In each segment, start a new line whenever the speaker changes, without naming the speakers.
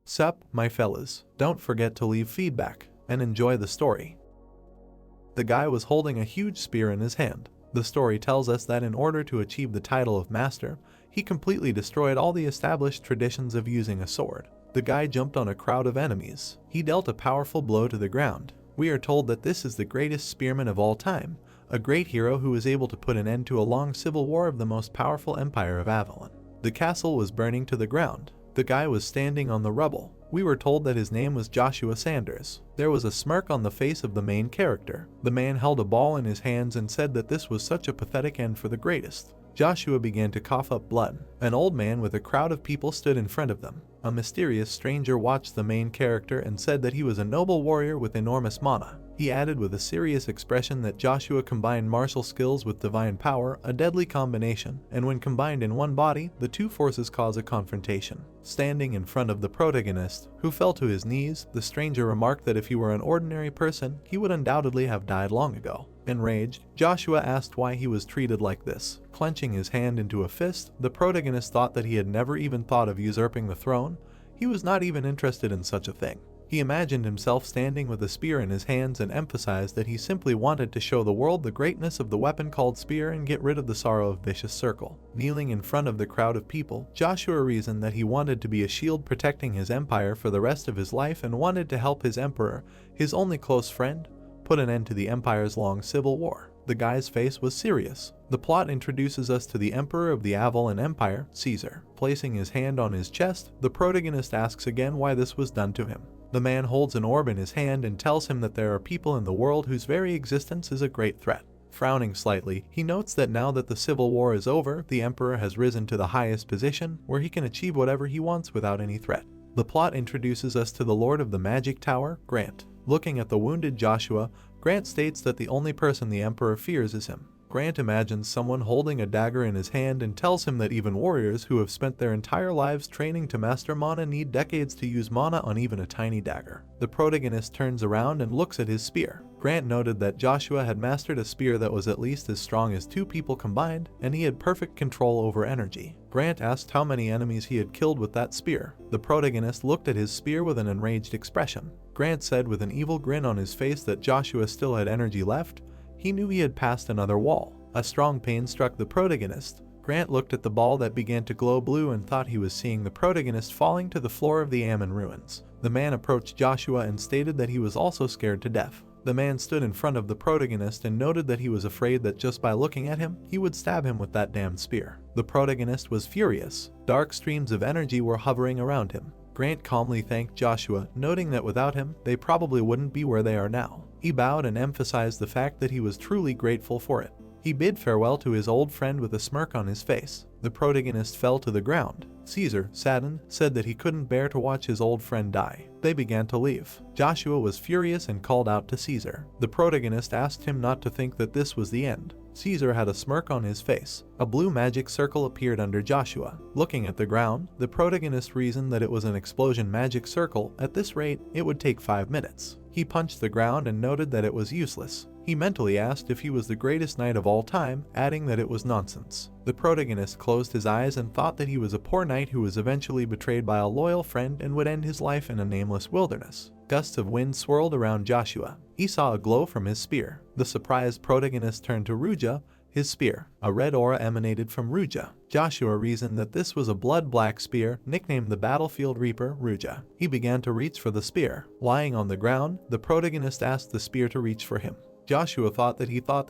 Sup, my fellas, don't forget to leave feedback and enjoy the story. The guy was holding a huge spear in his hand. The story tells us that in order to achieve the title of master, he completely destroyed all the established traditions of using a sword. The guy jumped on a crowd of enemies. He dealt a powerful blow to the ground. We are told that this is the greatest spearman of all time, a great hero who was able to put an end to a long civil war of the most powerful empire of Avalon. The castle was burning to the ground. The guy was standing on the rubble. We were told that his name was Joshua Sanders. There was a smirk on the face of the main character. The man held a ball in his hands and said that this was such a pathetic end for the greatest. Joshua began to cough up blood. An old man with a crowd of people stood in front of them. A mysterious stranger watched the main character and said that he was a noble warrior with enormous mana. He added with a serious expression that Joshua combined martial skills with divine power, a deadly combination, and when combined in one body, the two forces cause a confrontation. Standing in front of the protagonist, who fell to his knees, the stranger remarked that if he were an ordinary person, he would undoubtedly have died long ago. Enraged, Joshua asked why he was treated like this. Clenching his hand into a fist, the protagonist thought that he had never even thought of usurping the throne. He was not even interested in such a thing. He imagined himself standing with a spear in his hands and emphasized that he simply wanted to show the world the greatness of the weapon called spear and get rid of the sorrow of vicious circle. Kneeling in front of the crowd of people, Joshua reasoned that he wanted to be a shield protecting his empire for the rest of his life and wanted to help his emperor, his only close friend, put an end to the empire's long civil war. The guy's face was serious. The plot introduces us to the emperor of the Avalon Empire, Caesar. Placing his hand on his chest, the protagonist asks again why this was done to him. The man holds an orb in his hand and tells him that there are people in the world whose very existence is a great threat. Frowning slightly, he notes that now that the civil war is over, the emperor has risen to the highest position, where he can achieve whatever he wants without any threat. The plot introduces us to the Lord of the Magic Tower, Grant. Looking at the wounded Joshua, Grant states that the only person the emperor fears is him. Grant imagines someone holding a dagger in his hand and tells him that even warriors who have spent their entire lives training to master mana need decades to use mana on even a tiny dagger. The protagonist turns around and looks at his spear. Grant noted that Joshua had mastered a spear that was at least as strong as two people combined, and he had perfect control over energy. Grant asked how many enemies he had killed with that spear. The protagonist looked at his spear with an enraged expression. Grant said with an evil grin on his face that Joshua still had energy left. He knew he had passed another wall. A strong pain struck the protagonist. Grant looked at the ball that began to glow blue and thought he was seeing the protagonist falling to the floor of the Ammon ruins. The man approached Joshua and stated that he was also scared to death. The man stood in front of the protagonist and noted that he was afraid that just by looking at him, he would stab him with that damned spear. The protagonist was furious. Dark streams of energy were hovering around him. Grant calmly thanked Joshua, noting that without him, they probably wouldn't be where they are now. He bowed and emphasized the fact that he was truly grateful for it. He bid farewell to his old friend with a smirk on his face. The protagonist fell to the ground. Caesar, saddened, said that he couldn't bear to watch his old friend die. They began to leave. Joshua was furious and called out to Caesar. The protagonist asked him not to think that this was the end. Caesar had a smirk on his face. A blue magic circle appeared under Joshua. Looking at the ground, the protagonist reasoned that it was an explosion magic circle. At this rate, it would take 5 minutes. He punched the ground and noted that it was useless. He mentally asked if he was the greatest knight of all time, adding that it was nonsense. The protagonist closed his eyes and thought that he was a poor knight who was eventually betrayed by a loyal friend and would end his life in a nameless wilderness. Gusts of wind swirled around Joshua. He saw a glow from his spear. The surprised protagonist turned to Ruja, his spear. A red aura emanated from Ruja. Joshua reasoned that this was a blood-black spear, nicknamed the Battlefield Reaper, Ruja. He began to reach for the spear. Lying on the ground, the protagonist asked the spear to reach for him. Joshua thought that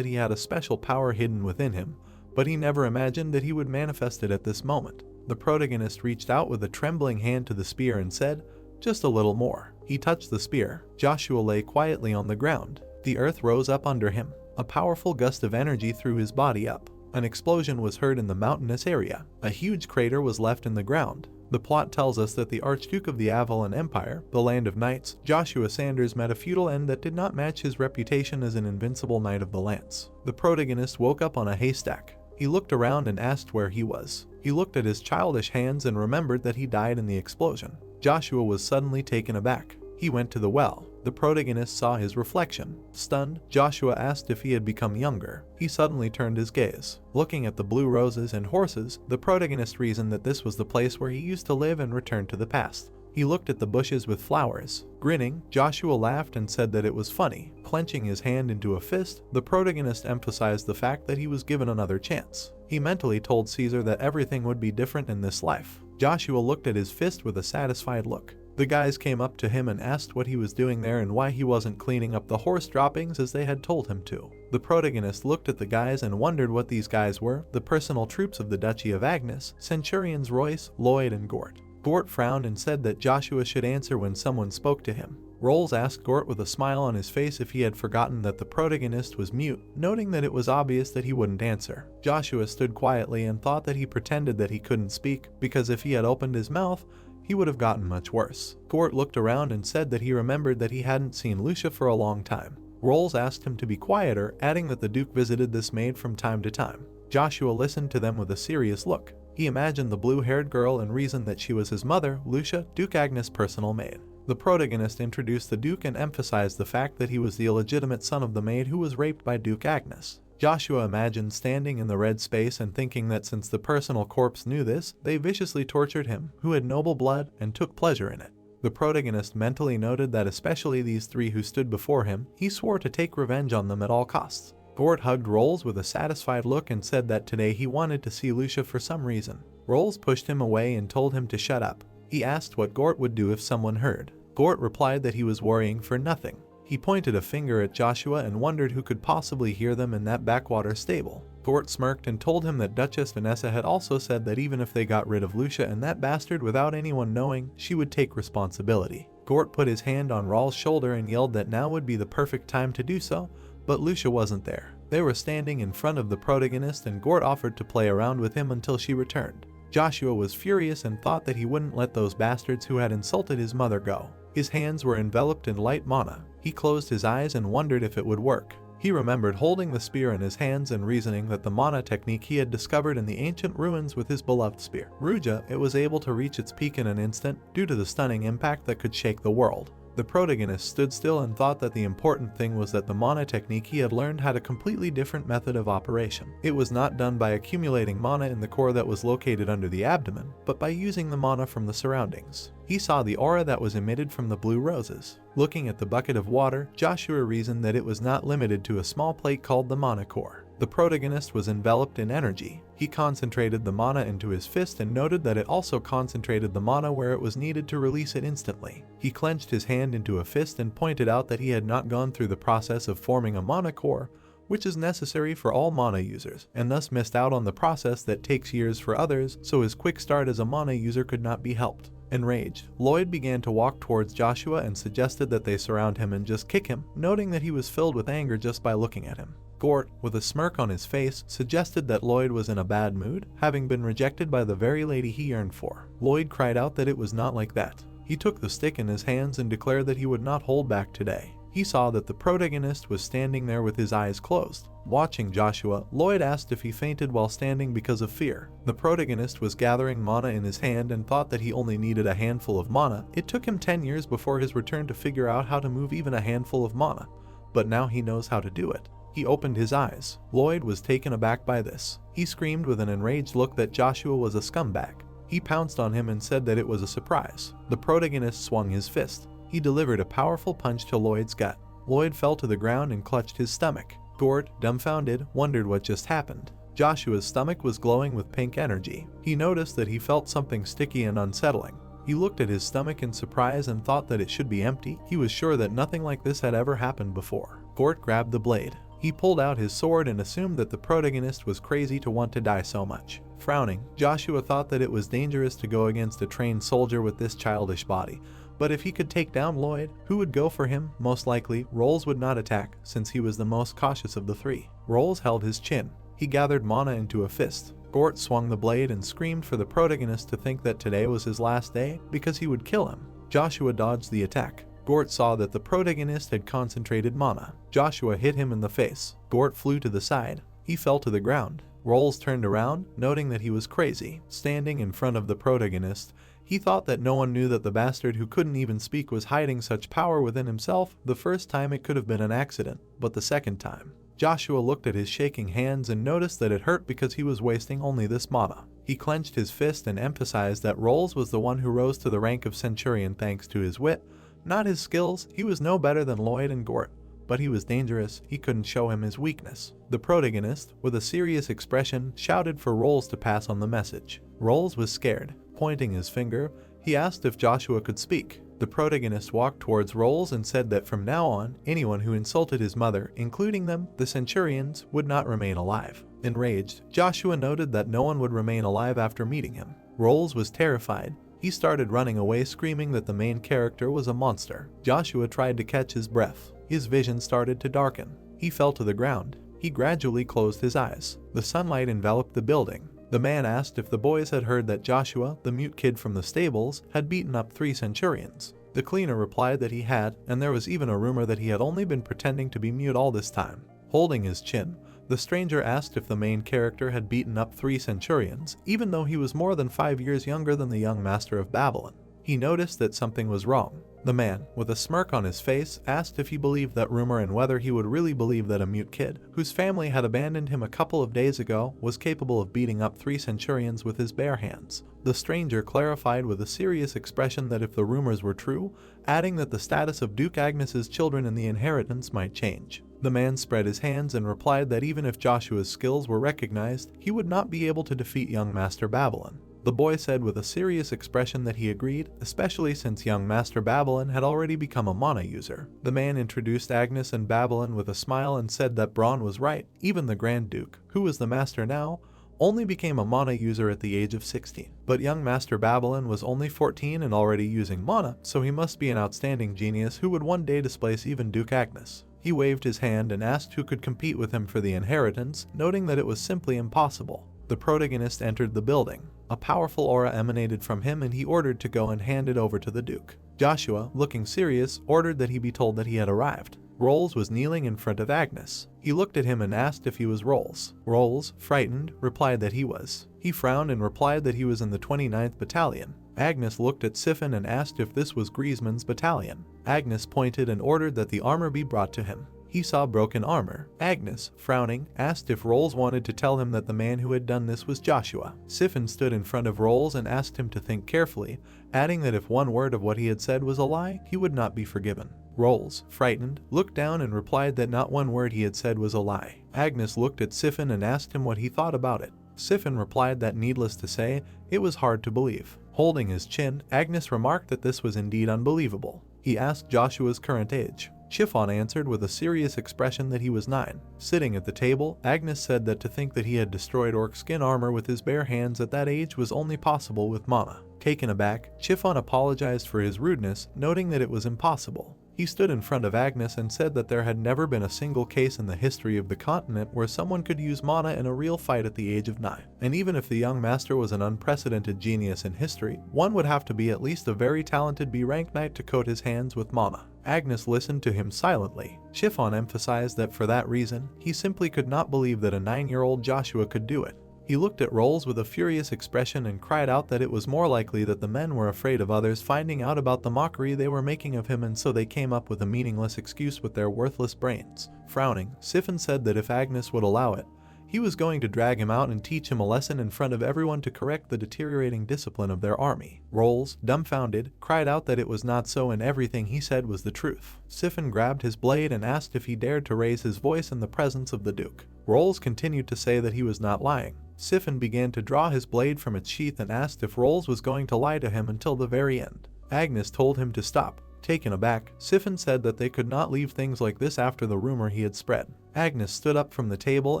he had a special power hidden within him, but he never imagined that he would manifest it at this moment. The protagonist reached out with a trembling hand to the spear and said, "Just a little more." He touched the spear. Joshua lay quietly on the ground. The earth rose up under him. A powerful gust of energy threw his body up. An explosion was heard in the mountainous area. A huge crater was left in the ground. The plot tells us that the Archduke of the Avalon Empire, the land of knights, Joshua Sanders, met a futile end that did not match his reputation as an invincible knight of the lance. The protagonist woke up on a haystack. He looked around and asked where he was. He looked at his childish hands and remembered that he died in the explosion. Joshua was suddenly taken aback. He went to the well. The protagonist saw his reflection. Stunned, Joshua asked if he had become younger. He suddenly turned his gaze. Looking at the blue roses and horses, the protagonist reasoned that this was the place where he used to live and returned to the past. He looked at the bushes with flowers. Grinning, Joshua laughed and said that it was funny. Clenching his hand into a fist, the protagonist emphasized the fact that he was given another chance. He mentally told Caesar that everything would be different in this life. Joshua looked at his fist with a satisfied look. The guys came up to him and asked what he was doing there and why he wasn't cleaning up the horse droppings as they had told him to. The protagonist looked at the guys and wondered what these guys were: the personal troops of the Duchy of Agnes, Centurions Royce, Lloyd, and Gort. Gort frowned and said that Joshua should answer when someone spoke to him. Rolls asked Gort with a smile on his face if he had forgotten that the protagonist was mute, noting that it was obvious that he wouldn't answer. Joshua stood quietly and thought that he pretended that he couldn't speak, because if he had opened his mouth, he would have gotten much worse. Gort looked around and said that he remembered that he hadn't seen Lucia for a long time. Rolls asked him to be quieter, adding that the Duke visited this maid from time to time. Joshua listened to them with a serious look. He imagined the blue-haired girl and reasoned that she was his mother, Lucia, Duke Agnes' personal maid. The protagonist introduced the Duke and emphasized the fact that he was the illegitimate son of the maid who was raped by Duke Agnes. Joshua imagined standing in the red space and thinking that since the personal corpse knew this, they viciously tortured him, who had noble blood, and took pleasure in it. The protagonist mentally noted that especially these three who stood before him, he swore to take revenge on them at all costs. Gort hugged Rolls with a satisfied look and said that today he wanted to see Lucia for some reason. Rolls pushed him away and told him to shut up. He asked what Gort would do if someone heard. Gort replied that he was worrying for nothing. He pointed a finger at Joshua and wondered who could possibly hear them in that backwater stable. Gort smirked and told him that Duchess Vanessa had also said that even if they got rid of Lucia and that bastard without anyone knowing, she would take responsibility. Gort put his hand on Rawls' shoulder and yelled that now would be the perfect time to do so, but Lucia wasn't there. They were standing in front of the protagonist and Gort offered to play around with him until she returned. Joshua was furious and thought that he wouldn't let those bastards who had insulted his mother go. His hands were enveloped in light mana. He closed his eyes and wondered if it would work. He remembered holding the spear in his hands and reasoning that the mana technique he had discovered in the ancient ruins with his beloved spear. Ruja, it was able to reach its peak in an instant due to the stunning impact that could shake the world. The protagonist stood still and thought that the important thing was that the mana technique he had learned had a completely different method of operation. It was not done by accumulating mana in the core that was located under the abdomen, but by using the mana from the surroundings. He saw the aura that was emitted from the blue roses. Looking at the bucket of water, Joshua reasoned that it was not limited to a small plate called the mana core. The protagonist was enveloped in energy. He concentrated the mana into his fist and noted that it also concentrated the mana where it was needed to release it instantly. He clenched his hand into a fist and pointed out that he had not gone through the process of forming a mana core, which is necessary for all mana users, and thus missed out on the process that takes years for others, so his quick start as a mana user could not be helped. Enraged, Lloyd began to walk towards Joshua and suggested that they surround him and just kick him, noting that he was filled with anger just by looking at him. Gort, with a smirk on his face, suggested that Lloyd was in a bad mood, having been rejected by the very lady he yearned for. Lloyd cried out that it was not like that. He took the stick in his hands and declared that he would not hold back today. He saw that the protagonist was standing there with his eyes closed. Watching Joshua, Lloyd asked if he fainted while standing because of fear. The protagonist was gathering mana in his hand and thought that he only needed a handful of mana. It took him 10 years before his return to figure out how to move even a handful of mana, but now he knows how to do it. He opened his eyes. Lloyd was taken aback by this. He screamed with an enraged look that Joshua was a scumbag. He pounced on him and said that it was a surprise. The protagonist swung his fist. He delivered a powerful punch to Lloyd's gut. Lloyd fell to the ground and clutched his stomach. Gort, dumbfounded, wondered what just happened. Joshua's stomach was glowing with pink energy. He noticed that he felt something sticky and unsettling. He looked at his stomach in surprise and thought that it should be empty. He was sure that nothing like this had ever happened before. Gort grabbed the blade. He pulled out his sword and assumed that the protagonist was crazy to want to die so much. Frowning, Joshua thought that it was dangerous to go against a trained soldier with this childish body. But if he could take down Lloyd, who would go for him? Most likely, Rolls would not attack, since he was the most cautious of the three. Rolls held his chin. He gathered mana into a fist. Gort swung the blade and screamed for the protagonist to think that today was his last day, because he would kill him. Joshua dodged the attack. Gort saw that the protagonist had concentrated mana. Joshua hit him in the face. Gort flew to the side. He fell to the ground. Rolls turned around, noting that he was crazy. Standing in front of the protagonist, he thought that no one knew that the bastard who couldn't even speak was hiding such power within himself. The first time it could have been an accident, but the second time. Joshua looked at his shaking hands and noticed that it hurt because he was wasting only this mana. He clenched his fist and emphasized that Rolls was the one who rose to the rank of Centurion thanks to his wit, not his skills. He was no better than Lloyd and Gort, but he was dangerous. He couldn't show him his weakness. The protagonist, with a serious expression, shouted for Rolls to pass on the message. Rolls was scared. Pointing his finger, he asked if Joshua could speak. The protagonist walked towards Rolls and said that from now on, anyone who insulted his mother, including them, the Centurions, would not remain alive. Enraged, Joshua noted that no one would remain alive after meeting him. Rolls was terrified. He started running away, screaming that the main character was a monster. Joshua tried to catch his breath. His vision started to darken. He fell to the ground. He gradually closed his eyes. The sunlight enveloped the building. The man asked if the boys had heard that Joshua, the mute kid from the stables, had beaten up 3 Centurions. The cleaner replied that he had, and there was even a rumor that he had only been pretending to be mute all this time. Holding his chin, the stranger asked if the main character had beaten up 3 Centurions, even though he was more than 5 years younger than the young master of Babylon. He noticed that something was wrong. The man, with a smirk on his face, asked if he believed that rumor and whether he would really believe that a mute kid, whose family had abandoned him a couple of days ago, was capable of beating up 3 Centurions with his bare hands. The stranger clarified with a serious expression that if the rumors were true, adding that the status of Duke Agnes's children in the inheritance might change. The man spread his hands and replied that even if Joshua's skills were recognized, he would not be able to defeat young Master Babylon. The boy said with a serious expression that he agreed, especially since young Master Babylon had already become a mana user. The man introduced Agnes and Babylon with a smile and said that Braun was right. Even the Grand Duke, who was the master now, only became a mana user at the age of 16. But young Master Babylon was only 14 and already using mana, so he must be an outstanding genius who would one day displace even Duke Agnes. He waved his hand and asked who could compete with him for the inheritance, noting that it was simply impossible. The protagonist entered the building. A powerful aura emanated from him and he ordered to go and hand it over to the Duke. Joshua, looking serious, ordered that he be told that he had arrived. Rolls was kneeling in front of Agnes. He looked at him and asked if he was Rolls. Rolls, frightened, replied that he was. He frowned and replied that he was in the 29th Battalion. Agnes looked at Siphon and asked if this was Griezmann's battalion. Agnes pointed and ordered that the armor be brought to him. He saw broken armor. Agnes, frowning, asked if Rolls wanted to tell him that the man who had done this was Joshua. Siphon stood in front of Rolls and asked him to think carefully, adding that if one word of what he had said was a lie, he would not be forgiven. Rolls, frightened, looked down and replied that not one word he had said was a lie. Agnes looked at Siphon and asked him what he thought about it. Siphon replied that needless to say, it was hard to believe. Holding his chin, Agnes remarked that this was indeed unbelievable. He asked Joshua's current age. Chiffon answered with a serious expression that he was 9. Sitting at the table, Agnes said that to think that he had destroyed orc skin armor with his bare hands at that age was only possible with mana. Taken aback, Chiffon apologized for his rudeness, noting that it was impossible. He stood in front of Agnes and said that there had never been a single case in the history of the continent where someone could use mana in a real fight at the age of 9. And even if the young master was an unprecedented genius in history, one would have to be at least a very talented B-rank knight to coat his hands with mana. Agnes listened to him silently. Chiffon emphasized that for that reason, he simply could not believe that a 9-year-old Joshua could do it. He looked at Rolls with a furious expression and cried out that it was more likely that the men were afraid of others finding out about the mockery they were making of him, and so they came up with a meaningless excuse with their worthless brains. Frowning, Siphon said that if Agnes would allow it, he was going to drag him out and teach him a lesson in front of everyone to correct the deteriorating discipline of their army. Rolls, dumbfounded, cried out that it was not so and everything he said was the truth. Siphon grabbed his blade and asked if he dared to raise his voice in the presence of the Duke. Rolls continued to say that he was not lying. Siphon began to draw his blade from its sheath and asked if Rolls was going to lie to him until the very end. Agnes told him to stop. Taken aback, Siphon said that they could not leave things like this after the rumor he had spread. Agnes stood up from the table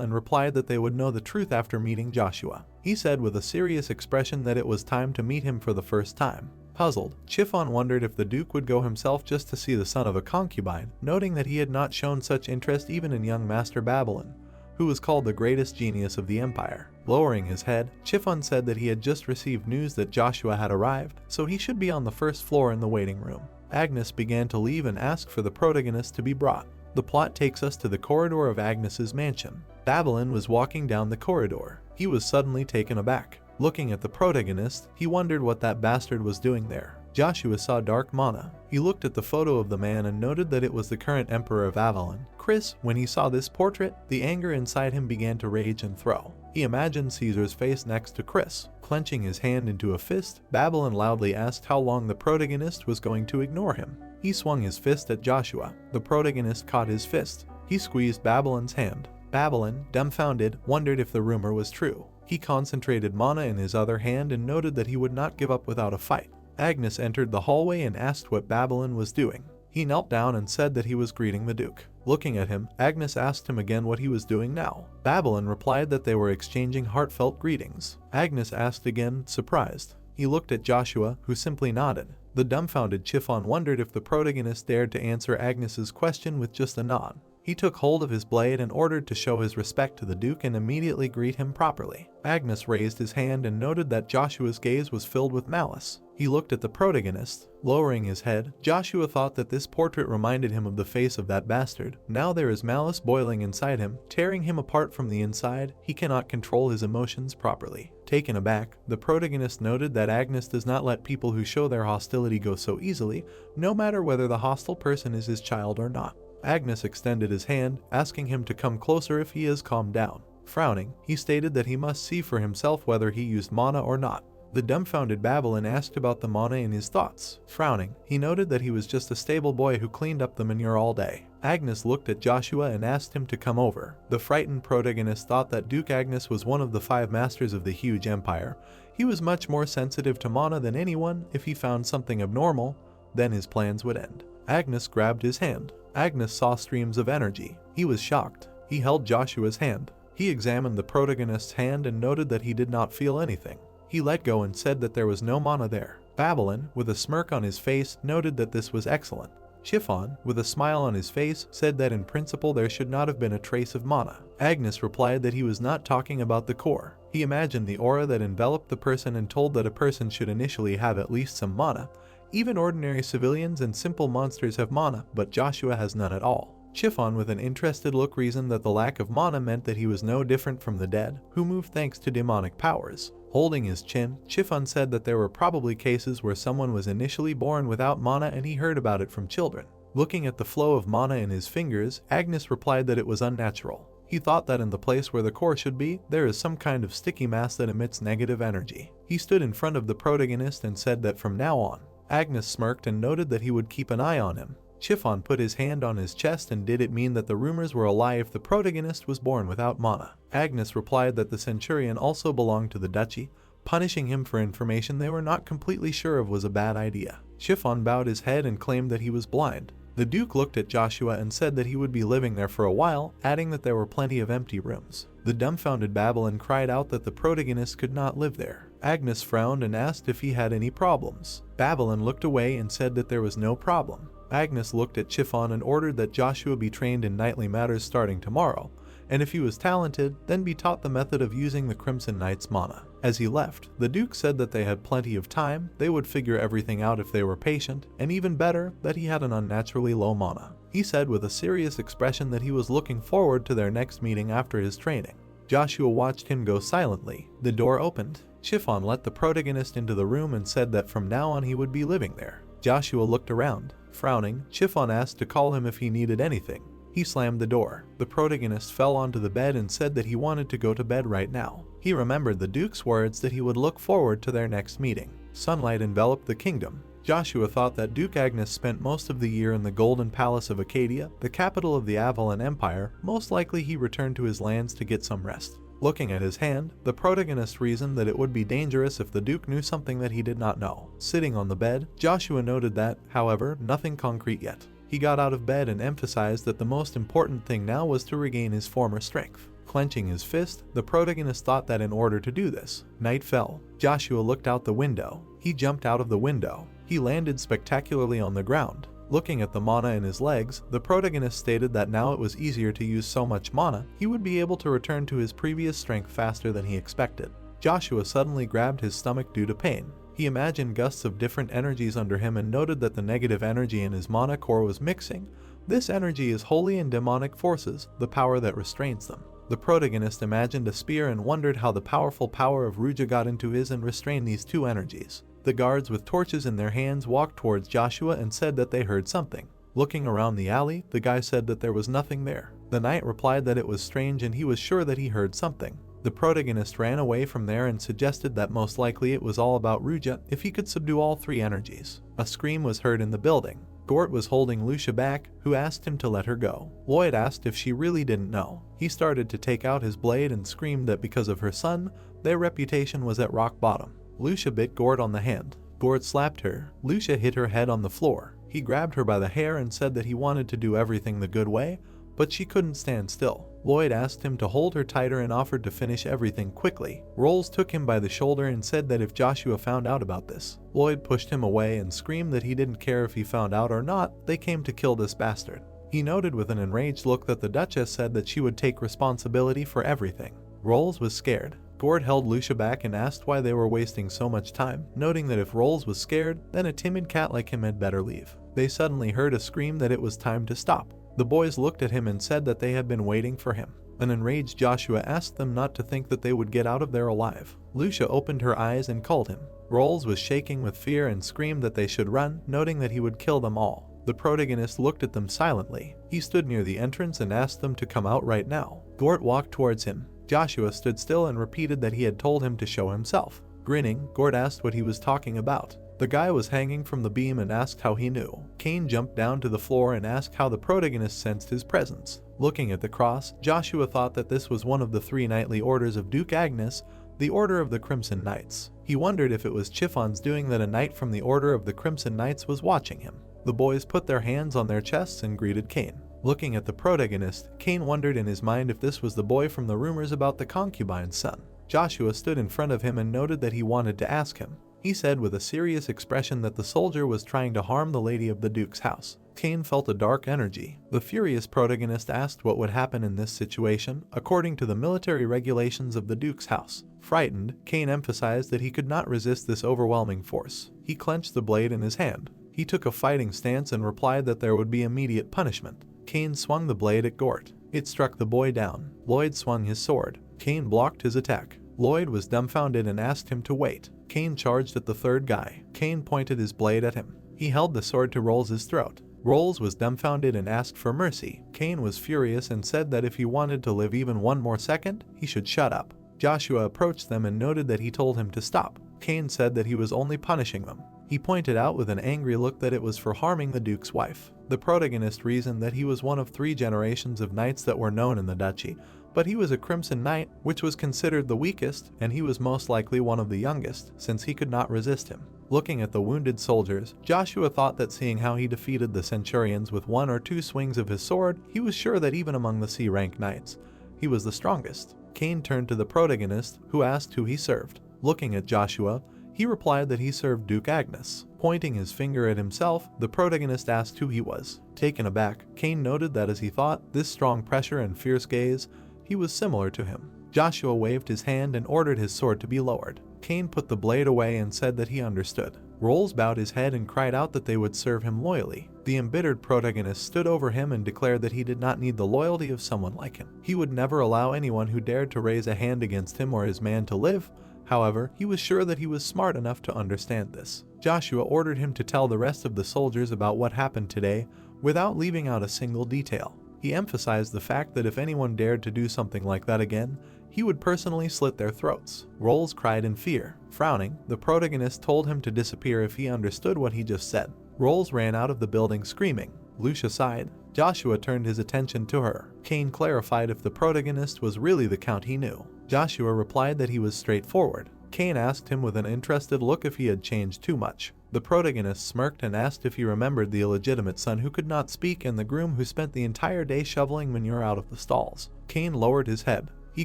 and replied that they would know the truth after meeting Joshua. He said with a serious expression that it was time to meet him for the first time. Puzzled, Chiffon wondered if the Duke would go himself just to see the son of a concubine, noting that he had not shown such interest even in young Master Babylon, who was called the greatest genius of the empire. Lowering his head, Chiffon said that he had just received news that Joshua had arrived, so he should be on the first floor in the waiting room. Agnes began to leave and asked for the protagonist to be brought. The plot takes us to the corridor of Agnes's mansion. Babylon was walking down the corridor. He was suddenly taken aback. Looking at the protagonist, he wondered what that bastard was doing there. Joshua saw dark mana. He looked at the photo of the man and noted that it was the current emperor of Avalon. Chris, when he saw this portrait, the anger inside him began to rage and throw. He imagined Caesar's face next to Chris. Clenching his hand into a fist, Babylon loudly asked how long the protagonist was going to ignore him. He swung his fist at Joshua. The protagonist caught his fist. He squeezed Babylon's hand. Babylon, dumbfounded, wondered if the rumor was true. He concentrated mana in his other hand and noted that he would not give up without a fight. Agnes entered the hallway and asked what Babylon was doing. He knelt down and said that he was greeting the Duke. Looking at him, Agnes asked him again what he was doing now. Babylon replied that they were exchanging heartfelt greetings. Agnes asked again, surprised. He looked at Joshua, who simply nodded. The dumbfounded Chiffon wondered if the protagonist dared to answer Agnes's question with just a nod. He took hold of his blade and ordered to show his respect to the Duke and immediately greet him properly. Agnes raised his hand and noted that Joshua's gaze was filled with malice. He looked at the protagonist. Lowering his head, Joshua thought that this portrait reminded him of the face of that bastard. Now there is malice boiling inside him, tearing him apart from the inside. He cannot control his emotions properly. Taken aback, the protagonist noted that Agnes does not let people who show their hostility go so easily, no matter whether the hostile person is his child or not. Agnes extended his hand, asking him to come closer if he has calmed down. Frowning, he stated that he must see for himself whether he used mana or not. The dumbfounded Babylon asked about the mana in his thoughts. Frowning, he noted that he was just a stable boy who cleaned up the manure all day. Agnes looked at Joshua and asked him to come over. The frightened protagonist thought that Duke Agnes was one of the 5 masters of the huge empire. He was much more sensitive to mana than anyone. If he found something abnormal, then his plans would end. Agnes grabbed his hand. Agnes saw streams of energy. He was shocked. He held Joshua's hand. He examined the protagonist's hand and noted that he did not feel anything. He let go and said that there was no mana there. Babylon, with a smirk on his face, noted that this was excellent. Chiffon, with a smile on his face, said that in principle there should not have been a trace of mana. Agnes replied that he was not talking about the core. He imagined the aura that enveloped the person and told that a person should initially have at least some mana. Even ordinary civilians and simple monsters have mana, but Joshua has none at all. Chiffon, with an interested look, reasoned that the lack of mana meant that he was no different from the dead, who moved thanks to demonic powers. Holding his chin, Chiffon said that there were probably cases where someone was initially born without mana and he heard about it from children. Looking at the flow of mana in his fingers, Agnes replied that it was unnatural. He thought that in the place where the core should be, there is some kind of sticky mass that emits negative energy. He stood in front of the protagonist and said that from now on. Agnes smirked and noted that he would keep an eye on him. Chiffon put his hand on his chest and did it mean that the rumors were a lie if the protagonist was born without mana? Agnes replied that the centurion also belonged to the duchy. Punishing him for information they were not completely sure of was a bad idea. Chiffon bowed his head and claimed that he was blind. The Duke looked at Joshua and said that he would be living there for a while, adding that there were plenty of empty rooms. The dumbfounded Babylon cried out that the protagonist could not live there. Agnes frowned and asked if he had any problems. Babylon looked away and said that there was no problem. Agnes looked at Chiffon and ordered that Joshua be trained in knightly matters starting tomorrow, and if he was talented, then be taught the method of using the Crimson Knight's mana. As he left, the Duke said that they had plenty of time, they would figure everything out if they were patient, and even better, that he had an unnaturally low mana. He said with a serious expression that he was looking forward to their next meeting after his training. Joshua watched him go silently. The door opened. Chiffon let the protagonist into the room and said that from now on he would be living there. Joshua looked around. Frowning, Chiffon asked to call him if he needed anything. He slammed the door. The protagonist fell onto the bed and said that he wanted to go to bed right now. He remembered the Duke's words that he would look forward to their next meeting. Sunlight enveloped the kingdom. Joshua thought that Duke Agnes spent most of the year in the Golden Palace of Acadia, the capital of the Avalon Empire. Most likely he returned to his lands to get some rest. Looking at his hand, the protagonist reasoned that it would be dangerous if the Duke knew something that he did not know. Sitting on the bed, Joshua noted that, however, nothing concrete yet. He got out of bed and emphasized that the most important thing now was to regain his former strength. Clenching his fist, the protagonist thought that in order to do this, night fell. Joshua looked out the window. He jumped out of the window. He landed spectacularly on the ground. Looking at the mana in his legs, the protagonist stated that now it was easier to use so much mana, he would be able to return to his previous strength faster than he expected. Joshua suddenly grabbed his stomach due to pain. He imagined gusts of different energies under him and noted that the negative energy in his mana core was mixing. This energy is holy and demonic forces, the power that restrains them. The protagonist imagined a spear and wondered how the powerful power of Ruja got into his and restrained these two energies. The guards with torches in their hands walked towards Joshua and said that they heard something. Looking around the alley, the guy said that there was nothing there. The knight replied that it was strange and he was sure that he heard something. The protagonist ran away from there and suggested that most likely it was all about Ruja if he could subdue all three energies. A scream was heard in the building. Gort was holding Lucia back, who asked him to let her go. Lloyd asked if she really didn't know. He started to take out his blade and screamed that because of her son, their reputation was at rock bottom. Lucia bit Gort on the hand. Gort slapped her. Lucia hit her head on the floor. He grabbed her by the hair and said that he wanted to do everything the good way, but she couldn't stand still. Lloyd asked him to hold her tighter and offered to finish everything quickly. Rolls took him by the shoulder and said that if Joshua found out about this. Lloyd pushed him away and screamed that he didn't care if he found out or not, they came to kill this bastard. He noted with an enraged look that the Duchess said that she would take responsibility for everything. Rolls was scared. Gort held Lucia back and asked why they were wasting so much time, noting that if Rolls was scared, then a timid cat like him had better leave. They suddenly heard a scream that it was time to stop. The boys looked at him and said that they had been waiting for him. An enraged Joshua asked them not to think that they would get out of there alive. Lucia opened her eyes and called him. Rolls was shaking with fear and screamed that they should run, noting that he would kill them all. The protagonist looked at them silently. He stood near the entrance and asked them to come out right now. Gort walked towards him. Joshua stood still and repeated that he had told him to show himself. Grinning, Gort asked what he was talking about. The guy was hanging from the beam and asked how he knew. Kane jumped down to the floor and asked how the protagonist sensed his presence. Looking at the cross, Joshua thought that this was one of the 3 knightly orders of Duke Agnes, the Order of the Crimson Knights. He wondered if it was Chiffon's doing that a knight from the Order of the Crimson Knights was watching him. The boys put their hands on their chests and greeted Kane. Looking at the protagonist, Kane wondered in his mind if this was the boy from the rumors about the concubine's son. Joshua stood in front of him and noted that he wanted to ask him. He said with a serious expression that the soldier was trying to harm the lady of the Duke's house. Kane felt a dark energy. The furious protagonist asked what would happen in this situation, according to the military regulations of the Duke's house. Frightened, Kane emphasized that he could not resist this overwhelming force. He clenched the blade in his hand. He took a fighting stance and replied that there would be immediate punishment. Kane swung the blade at Gort. It struck the boy down. Lloyd swung his sword. Kane blocked his attack. Lloyd was dumbfounded and asked him to wait. Kane charged at the third guy. Kane pointed his blade at him. He held the sword to Rolls' throat. Rolls was dumbfounded and asked for mercy. Kane was furious and said that if he wanted to live even one more second, he should shut up. Joshua approached them and noted that he told him to stop. Kane said that he was only punishing them. He pointed out with an angry look that it was for harming the Duke's wife. The protagonist reasoned that he was one of 3 generations of knights that were known in the duchy, but he was a Crimson Knight, which was considered the weakest, and he was most likely one of the youngest, since he could not resist him. Looking at the wounded soldiers, Joshua thought that seeing how he defeated the centurions with 1 or 2 swings of his sword, he was sure that even among the C-rank knights, he was the strongest. Kane turned to the protagonist, who asked who he served. Looking at Joshua, he replied that he served Duke Agnes. Pointing his finger at himself, the protagonist asked who he was. Taken aback, Kane noted that as he thought, this strong pressure and fierce gaze, he was similar to him. Joshua waved his hand and ordered his sword to be lowered. Kane put the blade away and said that he understood. Rolls bowed his head and cried out that they would serve him loyally. The embittered protagonist stood over him and declared that he did not need the loyalty of someone like him. He would never allow anyone who dared to raise a hand against him or his man to live. However, he was sure that he was smart enough to understand this. Joshua ordered him to tell the rest of the soldiers about what happened today without leaving out a single detail. He emphasized the fact that if anyone dared to do something like that again, he would personally slit their throats. Rolls cried in fear. Frowning, the protagonist told him to disappear if he understood what he just said. Rolls ran out of the building screaming. Lucia sighed. Joshua turned his attention to her. Kane clarified if the protagonist was really the count he knew. Joshua replied that he was straightforward. Kane asked him with an interested look if he had changed too much. The protagonist smirked and asked if he remembered the illegitimate son who could not speak and the groom who spent the entire day shoveling manure out of the stalls. Kane lowered his head. He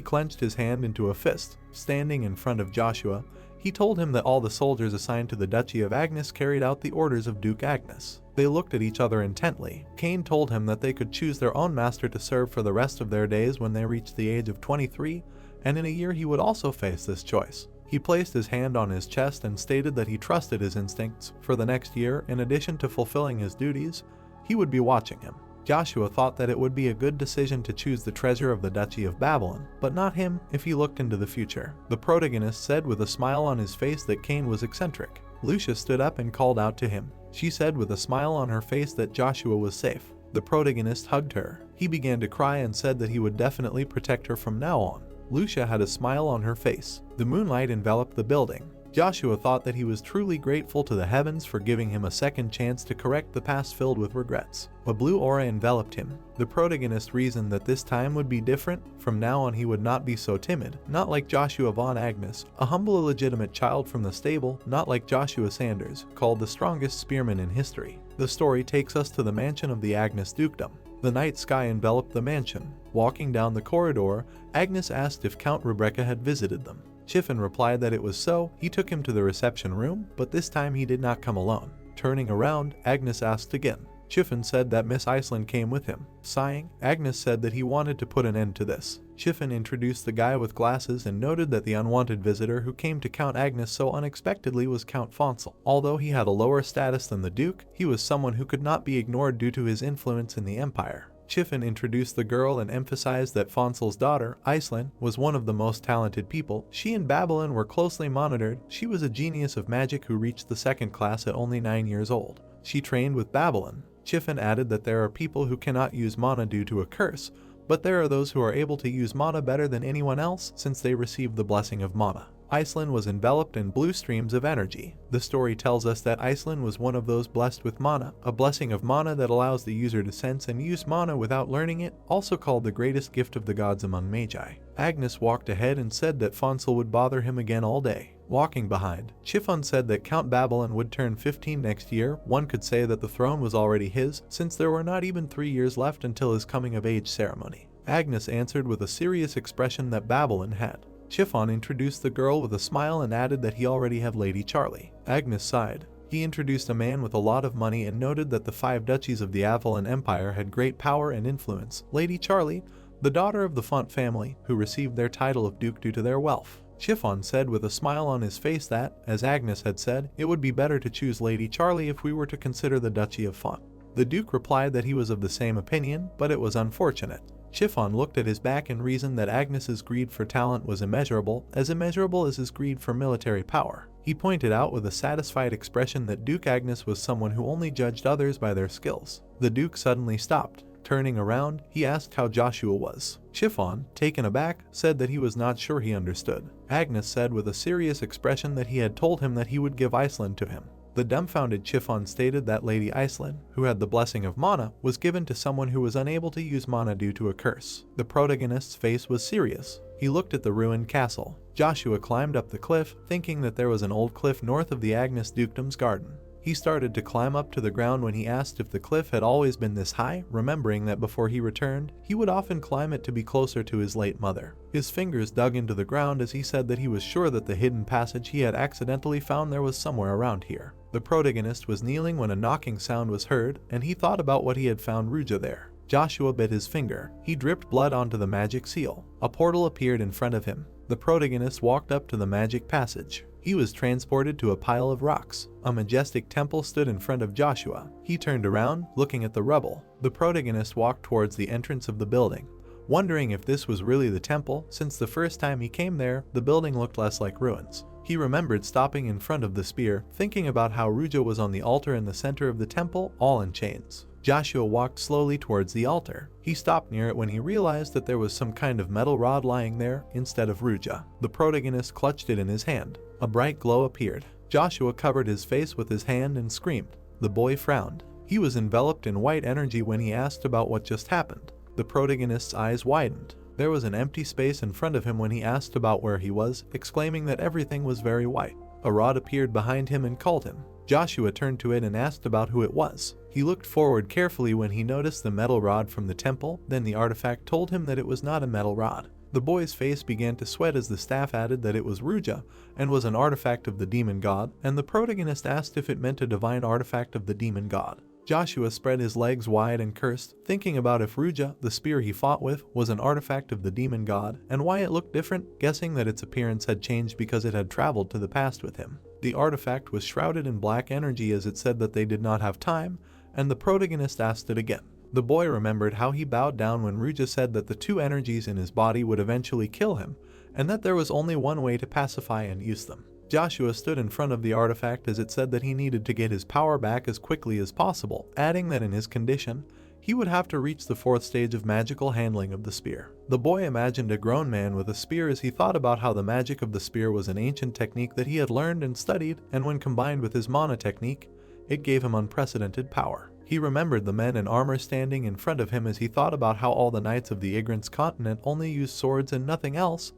clenched his hand into a fist. Standing in front of Joshua, he told him that all the soldiers assigned to the Duchy of Agnes carried out the orders of Duke Agnes. They looked at each other intently. Kane told him that they could choose their own master to serve for the rest of their days when they reached the age of 23, and in a year he would also face this choice. He placed his hand on his chest and stated that he trusted his instincts. For the next year, in addition to fulfilling his duties, he would be watching him. Joshua thought that it would be a good decision to choose the treasure of the Duchy of Babylon, but not him if he looked into the future. The protagonist said with a smile on his face that Kane was eccentric. Lucia stood up and called out to him. She said with a smile on her face that Joshua was safe. The protagonist hugged her. He began to cry and said that he would definitely protect her from now on. Lucia had a smile on her face. The moonlight enveloped the building. Joshua thought that he was truly grateful to the heavens for giving him a second chance to correct the past filled with regrets. A blue aura enveloped him. The protagonist reasoned that this time would be different. From now on he would not be so timid, not like Joshua von Agnes, a humble illegitimate child from the stable, not like Joshua Sanders, called the strongest spearman in history. The story takes us to the mansion of the Agnes dukedom. The night sky enveloped the mansion. Walking down the corridor, Agnes asked if Count Rebecca had visited them. Chiffon replied that it was so. He took him to the reception room, but this time he did not come alone. Turning around, Agnes asked again. Chiffon said that Miss Iceland came with him. Sighing, Agnes said that he wanted to put an end to this. Chiffon introduced the guy with glasses and noted that the unwanted visitor who came to Count Agnes so unexpectedly was Count Fonsel. Although he had a lower status than the Duke, he was someone who could not be ignored due to his influence in the Empire. Chiffon introduced the girl and emphasized that Fonsel's daughter, Iceland, was one of the most talented people. She and Babylon were closely monitored. She was a genius of magic who reached the second class at only 9 years old. She trained with Babylon. Chiffon added that there are people who cannot use mana due to a curse, but there are those who are able to use mana better than anyone else since they received the blessing of mana. Iceland was enveloped in blue streams of energy. The story tells us that Iceland was one of those blessed with mana, a blessing of mana that allows the user to sense and use mana without learning it, also called the greatest gift of the gods among magi. Agnes walked ahead and said that Fonsel would bother him again all day. Walking behind, Chiffon said that Count Babylon would turn 15 next year. One could say that the throne was already his, since there were not even 3 years left until his coming-of-age ceremony. Agnes answered with a serious expression that Babylon had. Chiffon introduced the girl with a smile and added that he already had Lady Charlie. Agnes sighed. He introduced a man with a lot of money and noted that the 5 duchies of the Avalon Empire had great power and influence. Lady Charlie, the daughter of the Font family, who received their title of Duke due to their wealth. Chiffon said with a smile on his face that, as Agnes had said, it would be better to choose Lady Charlie if we were to consider the Duchy of Font. The Duke replied that he was of the same opinion, but it was unfortunate. Chiffon looked at his back and reasoned that Agnes's greed for talent was immeasurable as his greed for military power. He pointed out with a satisfied expression that Duke Agnes was someone who only judged others by their skills. The Duke suddenly stopped. Turning around, he asked how Joshua was. Chiffon, taken aback, said that he was not sure he understood. Agnes said with a serious expression that he had told him that he would give Iceland to him. The dumbfounded Chiffon stated that Lady Iceland, who had the blessing of mana, was given to someone who was unable to use mana due to a curse. The protagonist's face was serious. He looked at the ruined castle. Joshua climbed up the cliff, thinking that there was an old cliff north of the Agnes dukedom's garden. He started to climb up to the ground when he asked if the cliff had always been this high, remembering that before he returned, he would often climb it to be closer to his late mother. His fingers dug into the ground as he said that he was sure that the hidden passage he had accidentally found there was somewhere around here. The protagonist was kneeling when a knocking sound was heard, and he thought about what he had found Ruja there. Joshua bit his finger. He dripped blood onto the magic seal. A portal appeared in front of him. The protagonist walked up to the magic passage. He was transported to a pile of rocks. A majestic temple stood in front of Joshua. He turned around, looking at the rubble. The protagonist walked towards the entrance of the building, wondering if this was really the temple, since the first time he came there, the building looked less like ruins. He remembered stopping in front of the spear, thinking about how Ruja was on the altar in the center of the temple, all in chains. Joshua walked slowly towards the altar. He stopped near it when he realized that there was some kind of metal rod lying there instead of Ruja. The protagonist clutched it in his hand. A bright glow appeared. Joshua covered his face with his hand and screamed. The boy frowned. He was enveloped in white energy when he asked about what just happened. The protagonist's eyes widened. There was an empty space in front of him when he asked about where he was, exclaiming that everything was very white. A rod appeared behind him and called him. Joshua turned to it and asked about who it was. He looked forward carefully when he noticed the metal rod from the temple, then the artifact told him that it was not a metal rod. The boy's face began to sweat as the staff added that it was Ruja and was an artifact of the demon god, and the protagonist asked if it meant a divine artifact of the demon god. Joshua spread his legs wide and cursed, thinking about if Ruja, the spear he fought with, was an artifact of the demon god, and why it looked different, guessing that its appearance had changed because it had traveled to the past with him. The artifact was shrouded in black energy as it said that they did not have time, and the protagonist asked it again. The boy remembered how he bowed down when Ruja said that the 2 energies in his body would eventually kill him, and that there was only one way to pacify and use them. Joshua stood in front of the artifact as it said that he needed to get his power back as quickly as possible, adding that in his condition, he would have to reach the 4th stage of magical handling of the spear. The boy imagined a grown man with a spear as he thought about how the magic of the spear was an ancient technique that he had learned and studied, and when combined with his mana technique, it gave him unprecedented power. He remembered the men in armor standing in front of him as he thought about how all the knights of the Igrance continent only used swords and nothing else,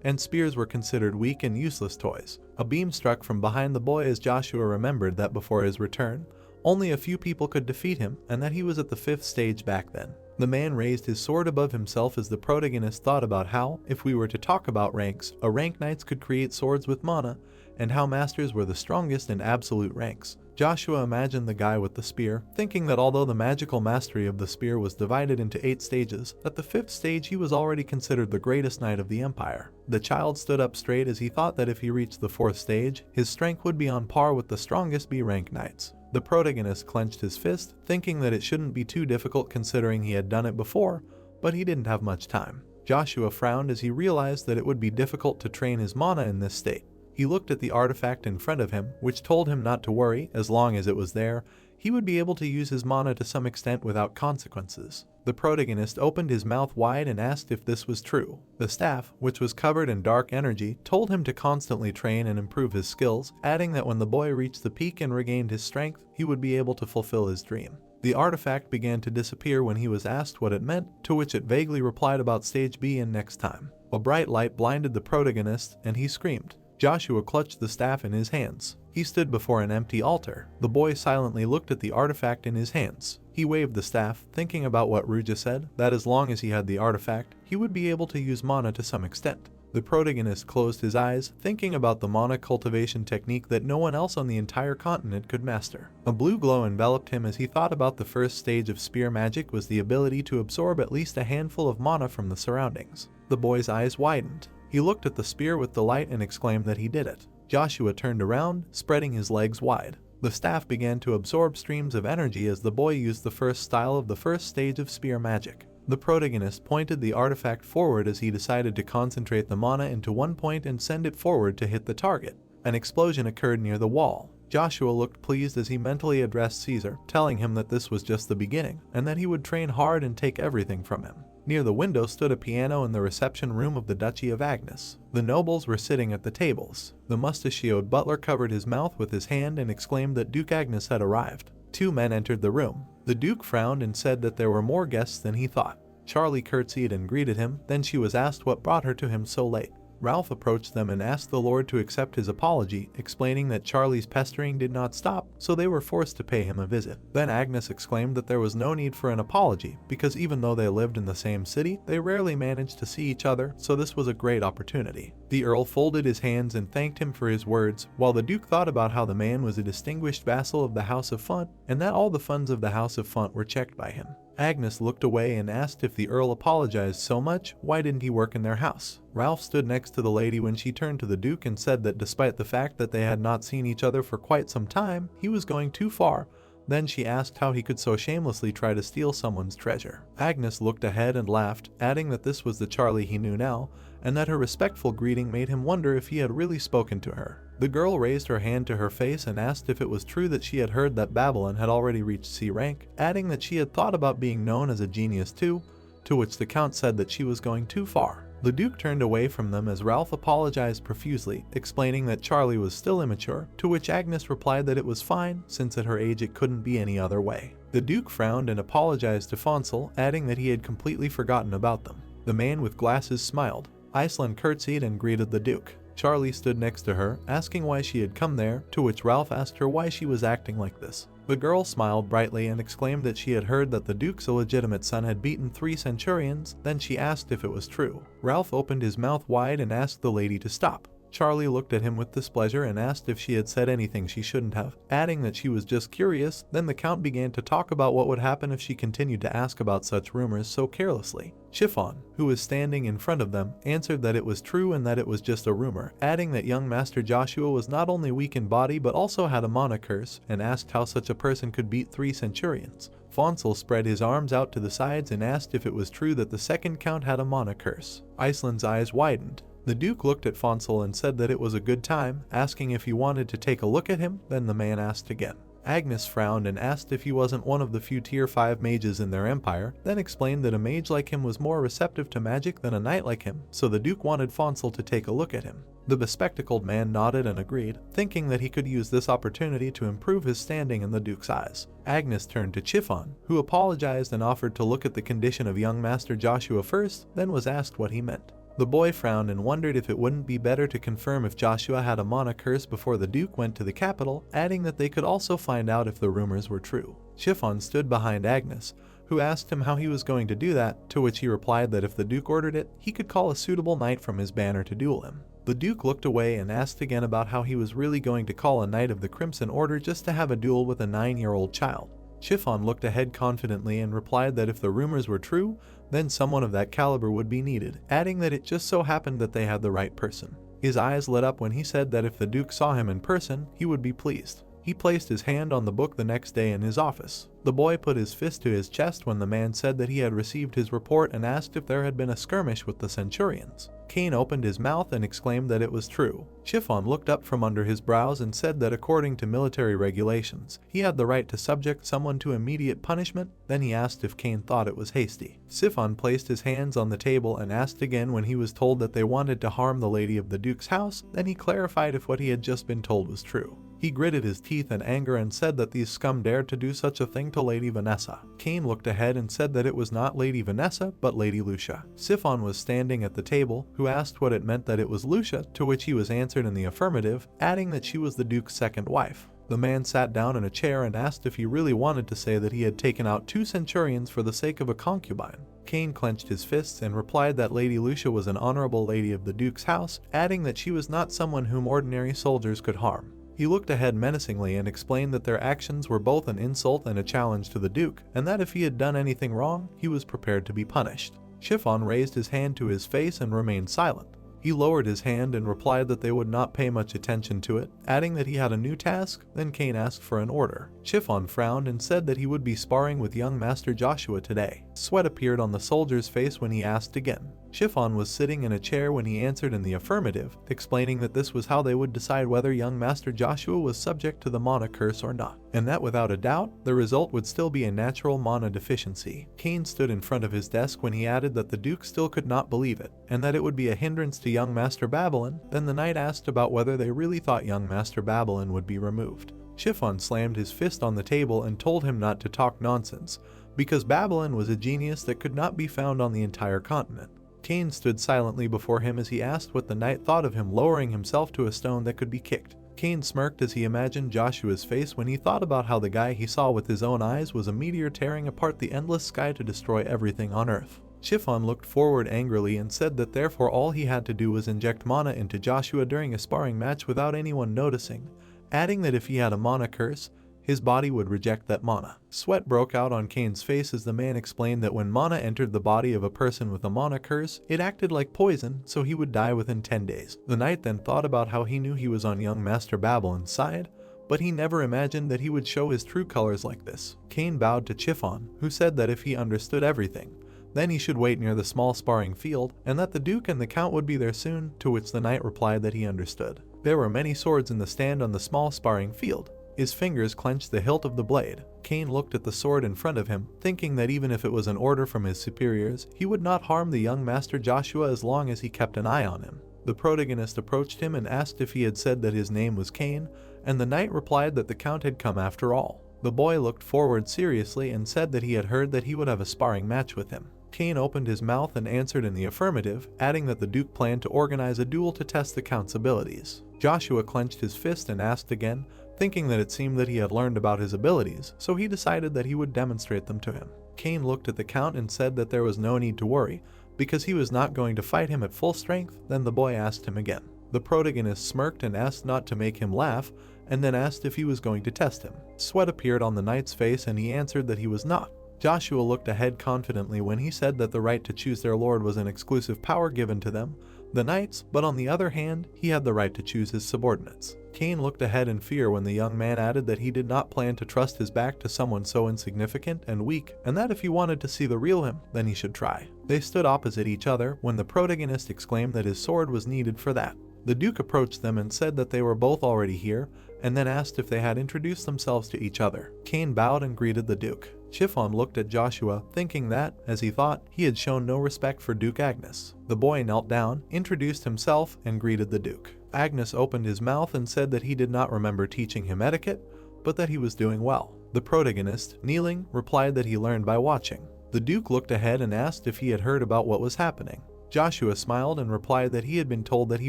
and spears were considered weak and useless toys. A beam struck from behind the boy as Joshua remembered that before his return, only a few people could defeat him, and that he was at the 5th stage back then. The man raised his sword above himself as the protagonist thought about how, if we were to talk about ranks, a rank knights could create swords with mana, and how masters were the strongest in absolute ranks. Joshua imagined the guy with the spear, thinking that although the magical mastery of the spear was divided into 8 stages, at the 5th stage he was already considered the greatest knight of the empire. The child stood up straight as he thought that if he reached the 4th stage, his strength would be on par with the strongest B-rank knights. The protagonist clenched his fist, thinking that it shouldn't be too difficult considering he had done it before, but he didn't have much time. Joshua frowned as he realized that it would be difficult to train his mana in this state. He looked at the artifact in front of him, which told him not to worry, as long as it was there, he would be able to use his mana to some extent without consequences. The protagonist opened his mouth wide and asked if this was true. The staff, which was covered in dark energy, told him to constantly train and improve his skills, adding that when the boy reached the peak and regained his strength, he would be able to fulfill his dream. The artifact began to disappear when he was asked what it meant, to which it vaguely replied about stage B and next time. A bright light blinded the protagonist, and he screamed. Joshua clutched the staff in his hands. He stood before an empty altar. The boy silently looked at the artifact in his hands. He waved the staff, thinking about what Ruja said, that as long as he had the artifact, he would be able to use mana to some extent. The protagonist closed his eyes, thinking about the mana cultivation technique that no one else on the entire continent could master. A blue glow enveloped him as he thought about the 1st stage of spear magic was the ability to absorb at least a handful of mana from the surroundings. The boy's eyes widened. He looked at the spear with delight and exclaimed that he did it. Joshua turned around, spreading his legs wide. The staff began to absorb streams of energy as the boy used the first style of the 1st stage of spear magic. The protagonist pointed the artifact forward as he decided to concentrate the mana into one point and send it forward to hit the target. An explosion occurred near the wall. Joshua looked pleased as he mentally addressed Caesar, telling him that this was just the beginning, and that he would train hard and take everything from him. Near the window stood a piano in the reception room of the Duchy of Agnes. The nobles were sitting at the tables. The mustachioed butler covered his mouth with his hand and exclaimed that Duke Agnes had arrived. 2 men entered the room. The Duke frowned and said that there were more guests than he thought. Charlie curtsied and greeted him, then she was asked what brought her to him so late. Ralph approached them and asked the Lord to accept his apology, explaining that Charlie's pestering did not stop, so they were forced to pay him a visit. Then Agnes exclaimed that there was no need for an apology, because even though they lived in the same city, they rarely managed to see each other, so this was a great opportunity. The Earl folded his hands and thanked him for his words, while the Duke thought about how the man was a distinguished vassal of the House of Font, and that all the funds of the House of Font were checked by him. Agnes looked away and asked if the Earl apologized so much, why didn't he work in their house? Ralph stood next to the lady when she turned to the Duke and said that despite the fact that they had not seen each other for quite some time, he was going too far. Then she asked how he could so shamelessly try to steal someone's treasure. Agnes looked ahead and laughed, adding that this was the Charlie he knew now, and that her respectful greeting made him wonder if he had really spoken to her. The girl raised her hand to her face and asked if it was true that she had heard that Babylon had already reached C rank, adding that she had thought about being known as a genius too, to which the Count said that she was going too far. The Duke turned away from them as Ralph apologized profusely, explaining that Charlie was still immature, to which Agnes replied that it was fine, since at her age it couldn't be any other way. The Duke frowned and apologized to Fonsel, adding that he had completely forgotten about them. The man with glasses smiled. Iceland curtsied and greeted the Duke. Charlie stood next to her, asking why she had come there, to which Ralph asked her why she was acting like this. The girl smiled brightly and exclaimed that she had heard that the Duke's illegitimate son had beaten 3 centurions, then she asked if it was true. Ralph opened his mouth wide and asked the lady to stop. Charlie looked at him with displeasure and asked if she had said anything she shouldn't have, adding that she was just curious. Then the Count began to talk about what would happen if she continued to ask about such rumors so carelessly. Chiffon, who was standing in front of them, answered that it was true and that it was just a rumor, adding that young Master Joshua was not only weak in body but also had a mana curse, and asked how such a person could beat 3 centurions. Fonsel spread his arms out to the sides and asked if it was true that the second Count had a mana curse. Iceland's eyes widened. The Duke looked at Fonsel and said that it was a good time, asking if he wanted to take a look at him. Then the man asked again. Agnes frowned and asked if he wasn't one of the few tier 5 mages in their empire, then explained that a mage like him was more receptive to magic than a knight like him, so the Duke wanted Fonsel to take a look at him. The bespectacled man nodded and agreed, thinking that he could use this opportunity to improve his standing in the Duke's eyes. Agnes turned to Chiffon, who apologized and offered to look at the condition of young Master Joshua first, then was asked what he meant. The boy frowned and wondered if it wouldn't be better to confirm if Joshua had a mana curse before the Duke went to the capital, adding that they could also find out if the rumors were true. Chiffon stood behind Agnes, who asked him how he was going to do that, to which he replied that if the Duke ordered it, he could call a suitable knight from his banner to duel him. The Duke looked away and asked again about how he was really going to call a knight of the Crimson Order just to have a duel with a 9-year-old child. Chiffon looked ahead confidently and replied that if the rumors were true, then someone of that caliber would be needed, adding that it just so happened that they had the right person. His eyes lit up when he said that if the Duke saw him in person, he would be pleased. He placed his hand on the book the next day in his office. The boy put his fist to his chest when the man said that he had received his report and asked if there had been a skirmish with the Centurions. Cain opened his mouth and exclaimed that it was true. Chiffon looked up from under his brows and said that according to military regulations, he had the right to subject someone to immediate punishment. Then he asked if Cain thought it was hasty. Chiffon placed his hands on the table and asked again when he was told that they wanted to harm the lady of the Duke's house. Then he clarified if what he had just been told was true. He gritted his teeth in anger and said that these scum dared to do such a thing to Lady Vanessa. Cain looked ahead and said that it was not Lady Vanessa, but Lady Lucia. Chiffon was standing at the table, who asked what it meant that it was Lucia, to which he was answered in the affirmative, adding that she was the Duke's second wife. The man sat down in a chair and asked if he really wanted to say that he had taken out 2 centurions for the sake of a concubine. Cain clenched his fists and replied that Lady Lucia was an honorable lady of the Duke's house, adding that she was not someone whom ordinary soldiers could harm. He looked ahead menacingly and explained that their actions were both an insult and a challenge to the Duke, and that if he had done anything wrong, he was prepared to be punished. Chiffon raised his hand to his face and remained silent. He lowered his hand and replied that they would not pay much attention to it, adding that he had a new task. Then Cain asked for an order. Chiffon frowned and said that he would be sparring with young Master Joshua today. Sweat appeared on the soldier's face when he asked again. Chiffon was sitting in a chair when he answered in the affirmative, explaining that this was how they would decide whether young Master Joshua was subject to the mana curse or not, and that without a doubt, the result would still be a natural mana deficiency. Cain stood in front of his desk when he added that the Duke still could not believe it, and that it would be a hindrance to young Master Babylon. Then the knight asked about whether they really thought young Master Babylon would be removed. Chiffon slammed his fist on the table and told him not to talk nonsense, because Babylon was a genius that could not be found on the entire continent. Cain stood silently before him as he asked what the knight thought of him lowering himself to a stone that could be kicked. Cain smirked as he imagined Joshua's face when he thought about how the guy he saw with his own eyes was a meteor tearing apart the endless sky to destroy everything on Earth. Chiffon looked forward angrily and said that therefore all he had to do was inject mana into Joshua during a sparring match without anyone noticing, adding that if he had a mana curse, his body would reject that mana. Sweat broke out on Cain's face as the man explained that when mana entered the body of a person with a mana curse, it acted like poison, so he would die within 10 days. The knight then thought about how he knew he was on young Master Babylon's side, but he never imagined that he would show his true colors like this. Cain bowed to Chiffon, who said that if he understood everything, then he should wait near the small sparring field, and that the Duke and the Count would be there soon, to which the knight replied that he understood. There were many swords in the stand on the small sparring field. His fingers clenched the hilt of the blade. Cain looked at the sword in front of him, thinking that even if it was an order from his superiors, he would not harm the young Master Joshua as long as he kept an eye on him. The protagonist approached him and asked if he had said that his name was Cain, and the knight replied that the Count had come after all. The boy looked forward seriously and said that he had heard that he would have a sparring match with him. Cain opened his mouth and answered in the affirmative, adding that the Duke planned to organize a duel to test the Count's abilities. Joshua clenched his fist and asked again, thinking that it seemed that he had learned about his abilities, so he decided that he would demonstrate them to him. Cain looked at the Count and said that there was no need to worry, because he was not going to fight him at full strength. Then the boy asked him again. The protagonist smirked and asked not to make him laugh, and then asked if he was going to test him. Sweat appeared on the knight's face and he answered that he was not. Joshua looked ahead confidently when he said that the right to choose their lord was an exclusive power given to them, the knights, but on the other hand, he had the right to choose his subordinates. Cain looked ahead in fear when the young man added that he did not plan to trust his back to someone so insignificant and weak, and that if he wanted to see the real him, then he should try. They stood opposite each other when the protagonist exclaimed that his sword was needed for that. The Duke approached them and said that they were both already here, and then asked if they had introduced themselves to each other. Cain bowed and greeted the Duke. Chiffon looked at Joshua, thinking that, as he thought, he had shown no respect for Duke Agnes. The boy knelt down, introduced himself, and greeted the Duke. Agnes opened his mouth and said that he did not remember teaching him etiquette, but that he was doing well. The protagonist, kneeling, replied that he learned by watching. The Duke looked ahead and asked if he had heard about what was happening. Joshua smiled and replied that he had been told that he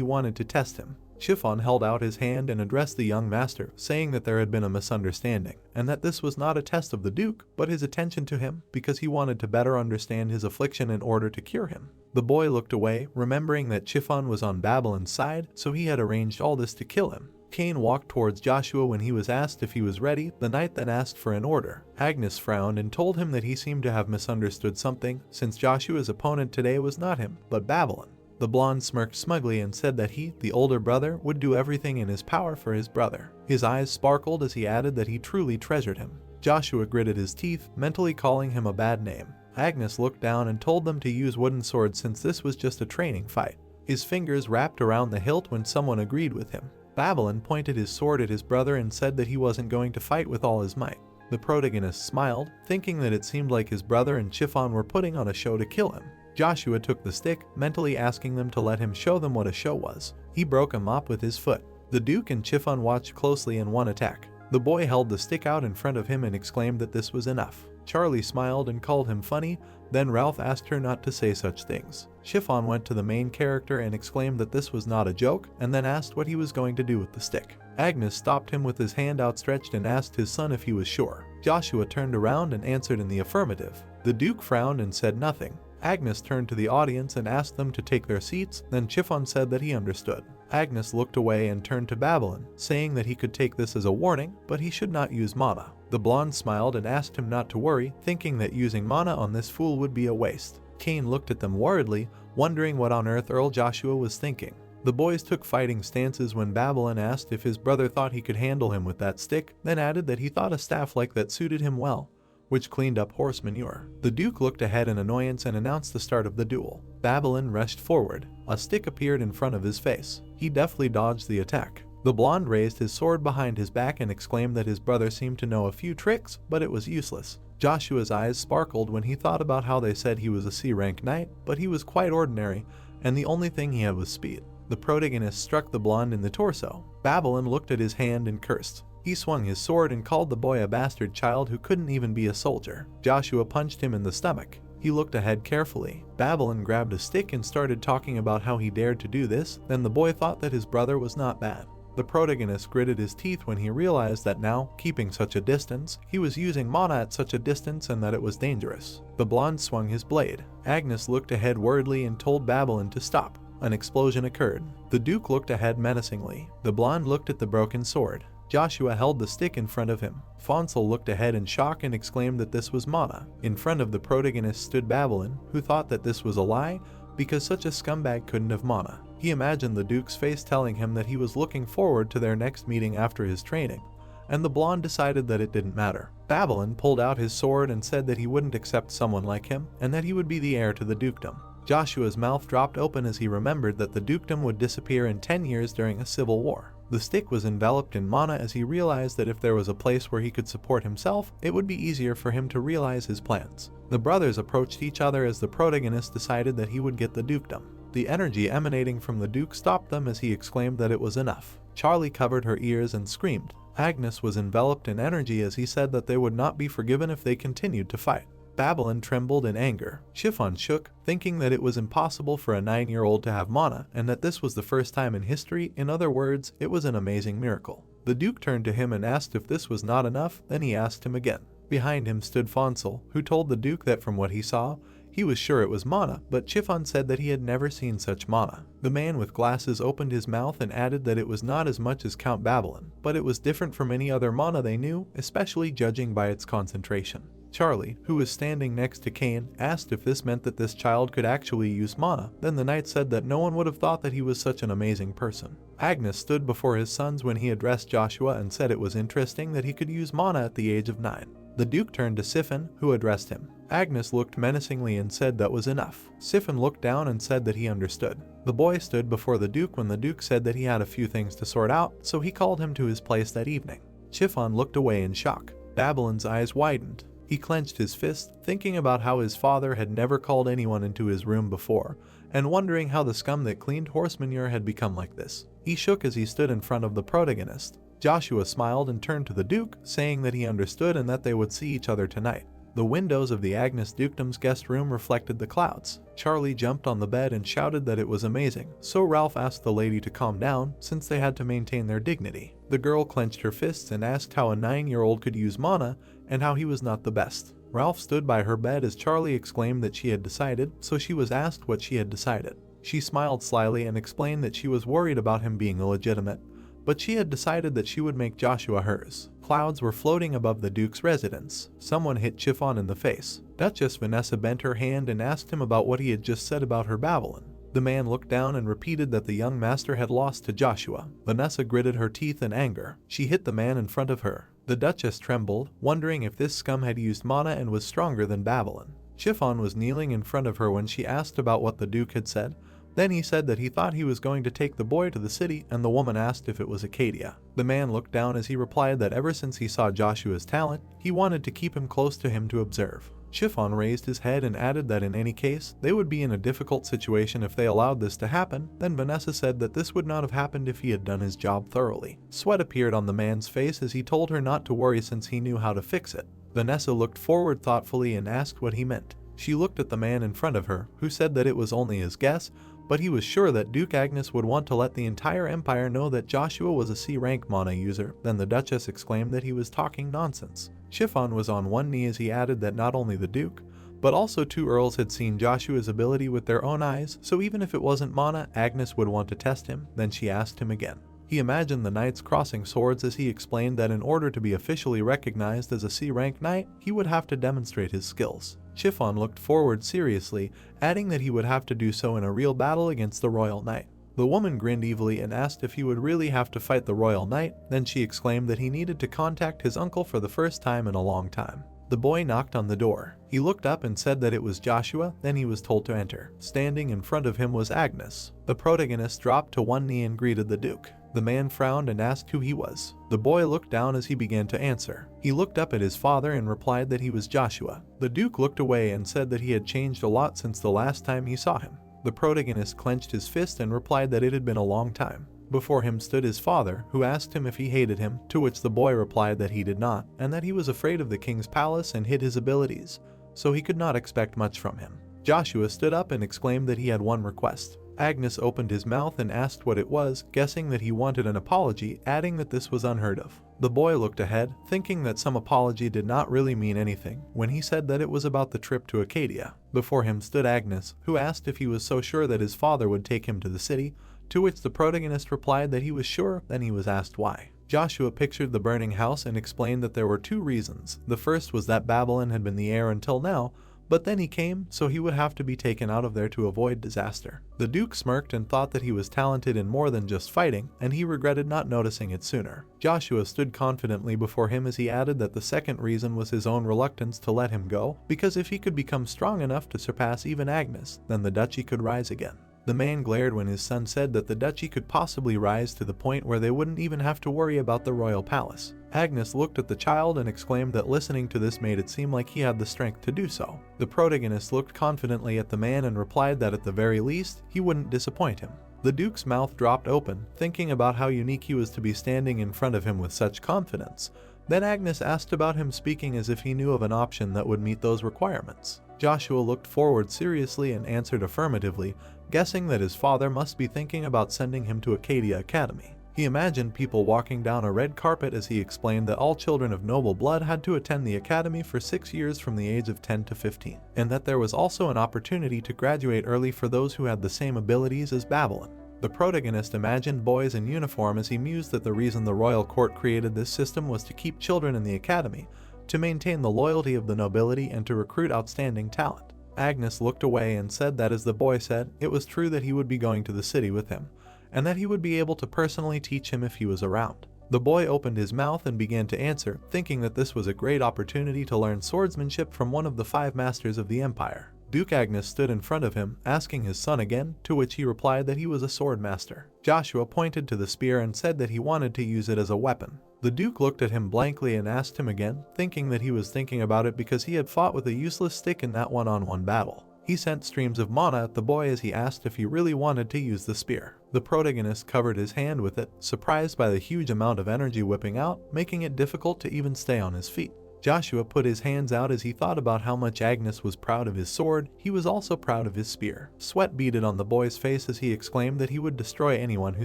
wanted to test him. Chiffon held out his hand and addressed the young master, saying that there had been a misunderstanding, and that this was not a test of the Duke, but his attention to him, because he wanted to better understand his affliction in order to cure him. The boy looked away, remembering that Chiffon was on Babylon's side, so he had arranged all this to kill him. Cain walked towards Joshua when he was asked if he was ready. The knight then asked for an order. Agnes frowned and told him that he seemed to have misunderstood something, since Joshua's opponent today was not him, but Babylon. The blonde smirked smugly and said that he, the older brother, would do everything in his power for his brother. His eyes sparkled as he added that he truly treasured him. Joshua gritted his teeth, mentally calling him a bad name. Agnes looked down and told them to use wooden swords since this was just a training fight. His fingers wrapped around the hilt when someone agreed with him. Babylon pointed his sword at his brother and said that he wasn't going to fight with all his might. The protagonist smiled, thinking that it seemed like his brother and Chiffon were putting on a show to kill him. Joshua took the stick, mentally asking them to let him show them what a show was. He broke a mop with his foot. The Duke and Chiffon watched closely in one attack. The boy held the stick out in front of him and exclaimed that this was enough. Charlie smiled and called him funny, then Ralph asked her not to say such things. Chiffon went to the main character and exclaimed that this was not a joke, and then asked what he was going to do with the stick. Agnes stopped him with his hand outstretched and asked his son if he was sure. Joshua turned around and answered in the affirmative. The Duke frowned and said nothing. Agnes turned to the audience and asked them to take their seats, then Chiffon said that he understood. Agnes looked away and turned to Babylon, saying that he could take this as a warning, but he should not use mana. The blonde smiled and asked him not to worry, thinking that using mana on this fool would be a waste. Cain looked at them worriedly, wondering what on earth Earl Joshua was thinking. The boys took fighting stances when Babylon asked if his brother thought he could handle him with that stick, then added that he thought a staff like that suited him well, which cleaned up horse manure. The Duke looked ahead in annoyance and announced the start of the duel. Babylon rushed forward. A stick appeared in front of his face. He deftly dodged the attack. The blonde raised his sword behind his back and exclaimed that his brother seemed to know a few tricks, but it was useless. Joshua's eyes sparkled when he thought about how they said he was a C-rank knight, but he was quite ordinary, and the only thing he had was speed. The protagonist struck the blonde in the torso. Babylon looked at his hand and cursed. He swung his sword and called the boy a bastard child who couldn't even be a soldier. Joshua punched him in the stomach. He looked ahead carefully. Babylon grabbed a stick and started talking about how he dared to do this, then the boy thought that his brother was not bad. The protagonist gritted his teeth when he realized that now, keeping such a distance, he was using mana at such a distance and that it was dangerous. The blonde swung his blade. Agnes looked ahead worriedly and told Babylon to stop. An explosion occurred. The Duke looked ahead menacingly. The blonde looked at the broken sword. Joshua held the stick in front of him. Fonsel looked ahead in shock and exclaimed that this was mana. In front of the protagonist stood Babylon, who thought that this was a lie because such a scumbag couldn't have mana. He imagined the Duke's face telling him that he was looking forward to their next meeting after his training, and the blonde decided that it didn't matter. Babylon pulled out his sword and said that he wouldn't accept someone like him, and that he would be the heir to the dukedom. Joshua's mouth dropped open as he remembered that the dukedom would disappear in 10 years during a civil war. The stick was enveloped in mana as he realized that if there was a place where he could support himself, it would be easier for him to realize his plans. The brothers approached each other as the protagonist decided that he would get the dukedom. The energy emanating from the Duke stopped them as he exclaimed that it was enough. Charlie covered her ears and screamed. Agnes was enveloped in energy as he said that they would not be forgiven if they continued to fight. Babylon trembled in anger. Chiffon shook, thinking that it was impossible for a 9-year-old to have mana, and that this was the first time in history. In other words, it was an amazing miracle. The Duke turned to him and asked if this was not enough, then he asked him again. Behind him stood Fonsel, who told the Duke that from what he saw, he was sure it was mana, but Chiffon said that he had never seen such mana. The man with glasses opened his mouth and added that it was not as much as Count Babylon, but it was different from any other mana they knew, especially judging by its concentration. Charlie, who was standing next to Cain, asked if this meant that this child could actually use mana. Then the knight said that no one would have thought that he was such an amazing person. Agnes stood before his sons when he addressed Joshua and said it was interesting that he could use mana at the age of 9. The Duke turned to Siphon, who addressed him. Agnes looked menacingly and said that was enough. Siphon looked down and said that he understood. The boy stood before the Duke when the Duke said that he had a few things to sort out, so he called him to his place that evening. Chiffon looked away in shock. Babylon's eyes widened. He clenched his fist, thinking about how his father had never called anyone into his room before, and wondering how the scum that cleaned horse manure had become like this. He shook as he stood in front of the protagonist. Joshua smiled and turned to the Duke, saying that he understood and that they would see each other tonight. The windows of the Agnes Dukedom's guest room reflected the clouds. Charlie jumped on the bed and shouted that it was amazing, so Ralph asked the lady to calm down since they had to maintain their dignity. The girl clenched her fists and asked how a 9-year-old could use mana and how he was not the best. Ralph stood by her bed as Charlie exclaimed that she had decided, so she was asked what she had decided. She smiled slyly and explained that she was worried about him being illegitimate, but she had decided that she would make Joshua hers. Clouds were floating above the Duke's residence. Someone hit Chiffon in the face. Duchess Vanessa bent her hand and asked him about what he had just said about her Babylon. The man looked down and repeated that the young master had lost to Joshua. Vanessa gritted her teeth in anger. She hit the man in front of her. The Duchess trembled, wondering if this scum had used mana and was stronger than Babylon. Chiffon was kneeling in front of her when she asked about what the Duke had said. Then he said that he thought he was going to take the boy to the city, and the woman asked if it was Acadia. The man looked down as he replied that ever since he saw Joshua's talent, he wanted to keep him close to him to observe. Chiffon raised his head and added that in any case, they would be in a difficult situation if they allowed this to happen. Then Vanessa said that this would not have happened if he had done his job thoroughly. Sweat appeared on the man's face as he told her not to worry since he knew how to fix it. Vanessa looked forward thoughtfully and asked what he meant. She looked at the man in front of her, who said that it was only his guess, but he was sure that Duke Agnes would want to let the entire empire know that Joshua was a C-rank mana user. Then the Duchess exclaimed that he was talking nonsense. Chiffon was on one knee as he added that not only the Duke, but also 2 earls had seen Joshua's ability with their own eyes, so even if it wasn't mana, Agnes would want to test him. Then she asked him again. He imagined the knights crossing swords as he explained that in order to be officially recognized as a C-rank knight, he would have to demonstrate his skills. Chiffon looked forward seriously, adding that he would have to do so in a real battle against the royal knight. The woman grinned evilly and asked if he would really have to fight the royal knight. Then she exclaimed that he needed to contact his uncle for the first time in a long time. The boy knocked on the door. He looked up and said that it was Joshua, then he was told to enter. Standing in front of him was Agnes. The protagonist dropped to one knee and greeted the Duke. The man frowned and asked who he was. The boy looked down as he began to answer. He looked up at his father and replied that he was Joshua. The Duke looked away and said that he had changed a lot since the last time he saw him. The protagonist clenched his fist and replied that it had been a long time. Before him stood his father, who asked him if he hated him, to which the boy replied that he did not, and that he was afraid of the king's palace and hid his abilities, so he could not expect much from him. Joshua stood up and exclaimed that he had one request. Agnes opened his mouth and asked what it was, guessing that he wanted an apology, adding that this was unheard of. The boy looked ahead, thinking that some apology did not really mean anything, when he said that it was about the trip to Acadia. Before him stood Agnes, who asked if he was so sure that his father would take him to the city, to which the protagonist replied that he was sure. Then he was asked why. Joshua pictured the burning house and explained that there were 2 reasons. The first was that Babylon had been the heir until now, but then he came, so he would have to be taken out of there to avoid disaster. The Duke smirked and thought that he was talented in more than just fighting, and he regretted not noticing it sooner. Joshua stood confidently before him as he added that the second reason was his own reluctance to let him go, because if he could become strong enough to surpass even Agnes, then the duchy could rise again. The man glared when his son said that the duchy could possibly rise to the point where they wouldn't even have to worry about the royal palace. Agnes looked at the child and exclaimed that listening to this made it seem like he had the strength to do so. The protagonist looked confidently at the man and replied that at the very least, he wouldn't disappoint him. The Duke's mouth dropped open, thinking about how unique he was to be standing in front of him with such confidence. Then Agnes asked about him, speaking as if he knew of an option that would meet those requirements. Joshua looked forward seriously and answered affirmatively, guessing that his father must be thinking about sending him to Acadia Academy. He imagined people walking down a red carpet as he explained that all children of noble blood had to attend the academy for 6 years from the age of 10 to 15, and that there was also an opportunity to graduate early for those who had the same abilities as Babylon. The protagonist imagined boys in uniform as he mused that the reason the royal court created this system was to keep children in the academy, to maintain the loyalty of the nobility and to recruit outstanding talent. Agnes looked away and said that as the boy said, it was true that he would be going to the city with him, and that he would be able to personally teach him if he was around. The boy opened his mouth and began to answer, thinking that this was a great opportunity to learn swordsmanship from one of the 5 masters of the empire. Duke Agnes stood in front of him, asking his son again, to which he replied that he was a sword master. Joshua pointed to the spear and said that he wanted to use it as a weapon. The Duke looked at him blankly and asked him again, thinking that he was thinking about it because he had fought with a useless stick in that one-on-one battle. He sent streams of mana at the boy as he asked if he really wanted to use the spear. The protagonist covered his hand with it, surprised by the huge amount of energy whipping out, making it difficult to even stay on his feet. Joshua put his hands out as he thought about how much Agnes was proud of his sword. He was also proud of his spear. Sweat beaded on the boy's face as he exclaimed that he would destroy anyone who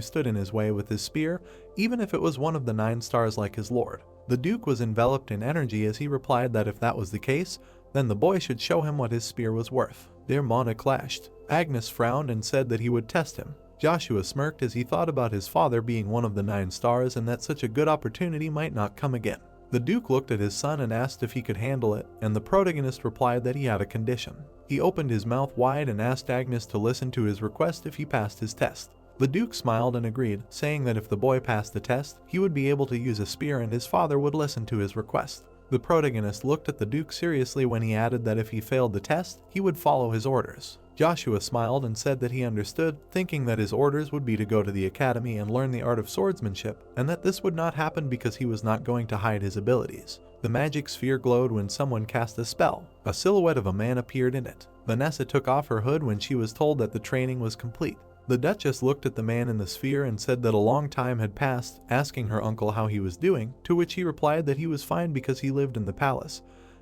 stood in his way with his spear, even if it was one of the 9 stars like his lord. The Duke was enveloped in energy as he replied that if that was the case, then the boy should show him what his spear was worth. Their mana clashed. Agnes frowned and said that he would test him. Joshua smirked as he thought about his father being one of the 9 stars and that such a good opportunity might not come again. The Duke looked at his son and asked if he could handle it, and the protagonist replied that he had a condition. He opened his mouth wide and asked Agnes to listen to his request if he passed his test. The Duke smiled and agreed, saying that if the boy passed the test, he would be able to use a spear and his father would listen to his request. The protagonist looked at the Duke seriously when he added that if he failed the test, he would follow his orders. Joshua smiled and said that he understood, thinking that his orders would be to go to the academy and learn the art of swordsmanship, and that this would not happen because he was not going to hide his abilities. The magic sphere glowed when someone cast a spell. A silhouette of a man appeared in it. Vanessa took off her hood when she was told that the training was complete. The Duchess looked at the man in the sphere and said that a long time had passed, asking her uncle how he was doing, to which he replied that he was fine because he lived in the palace,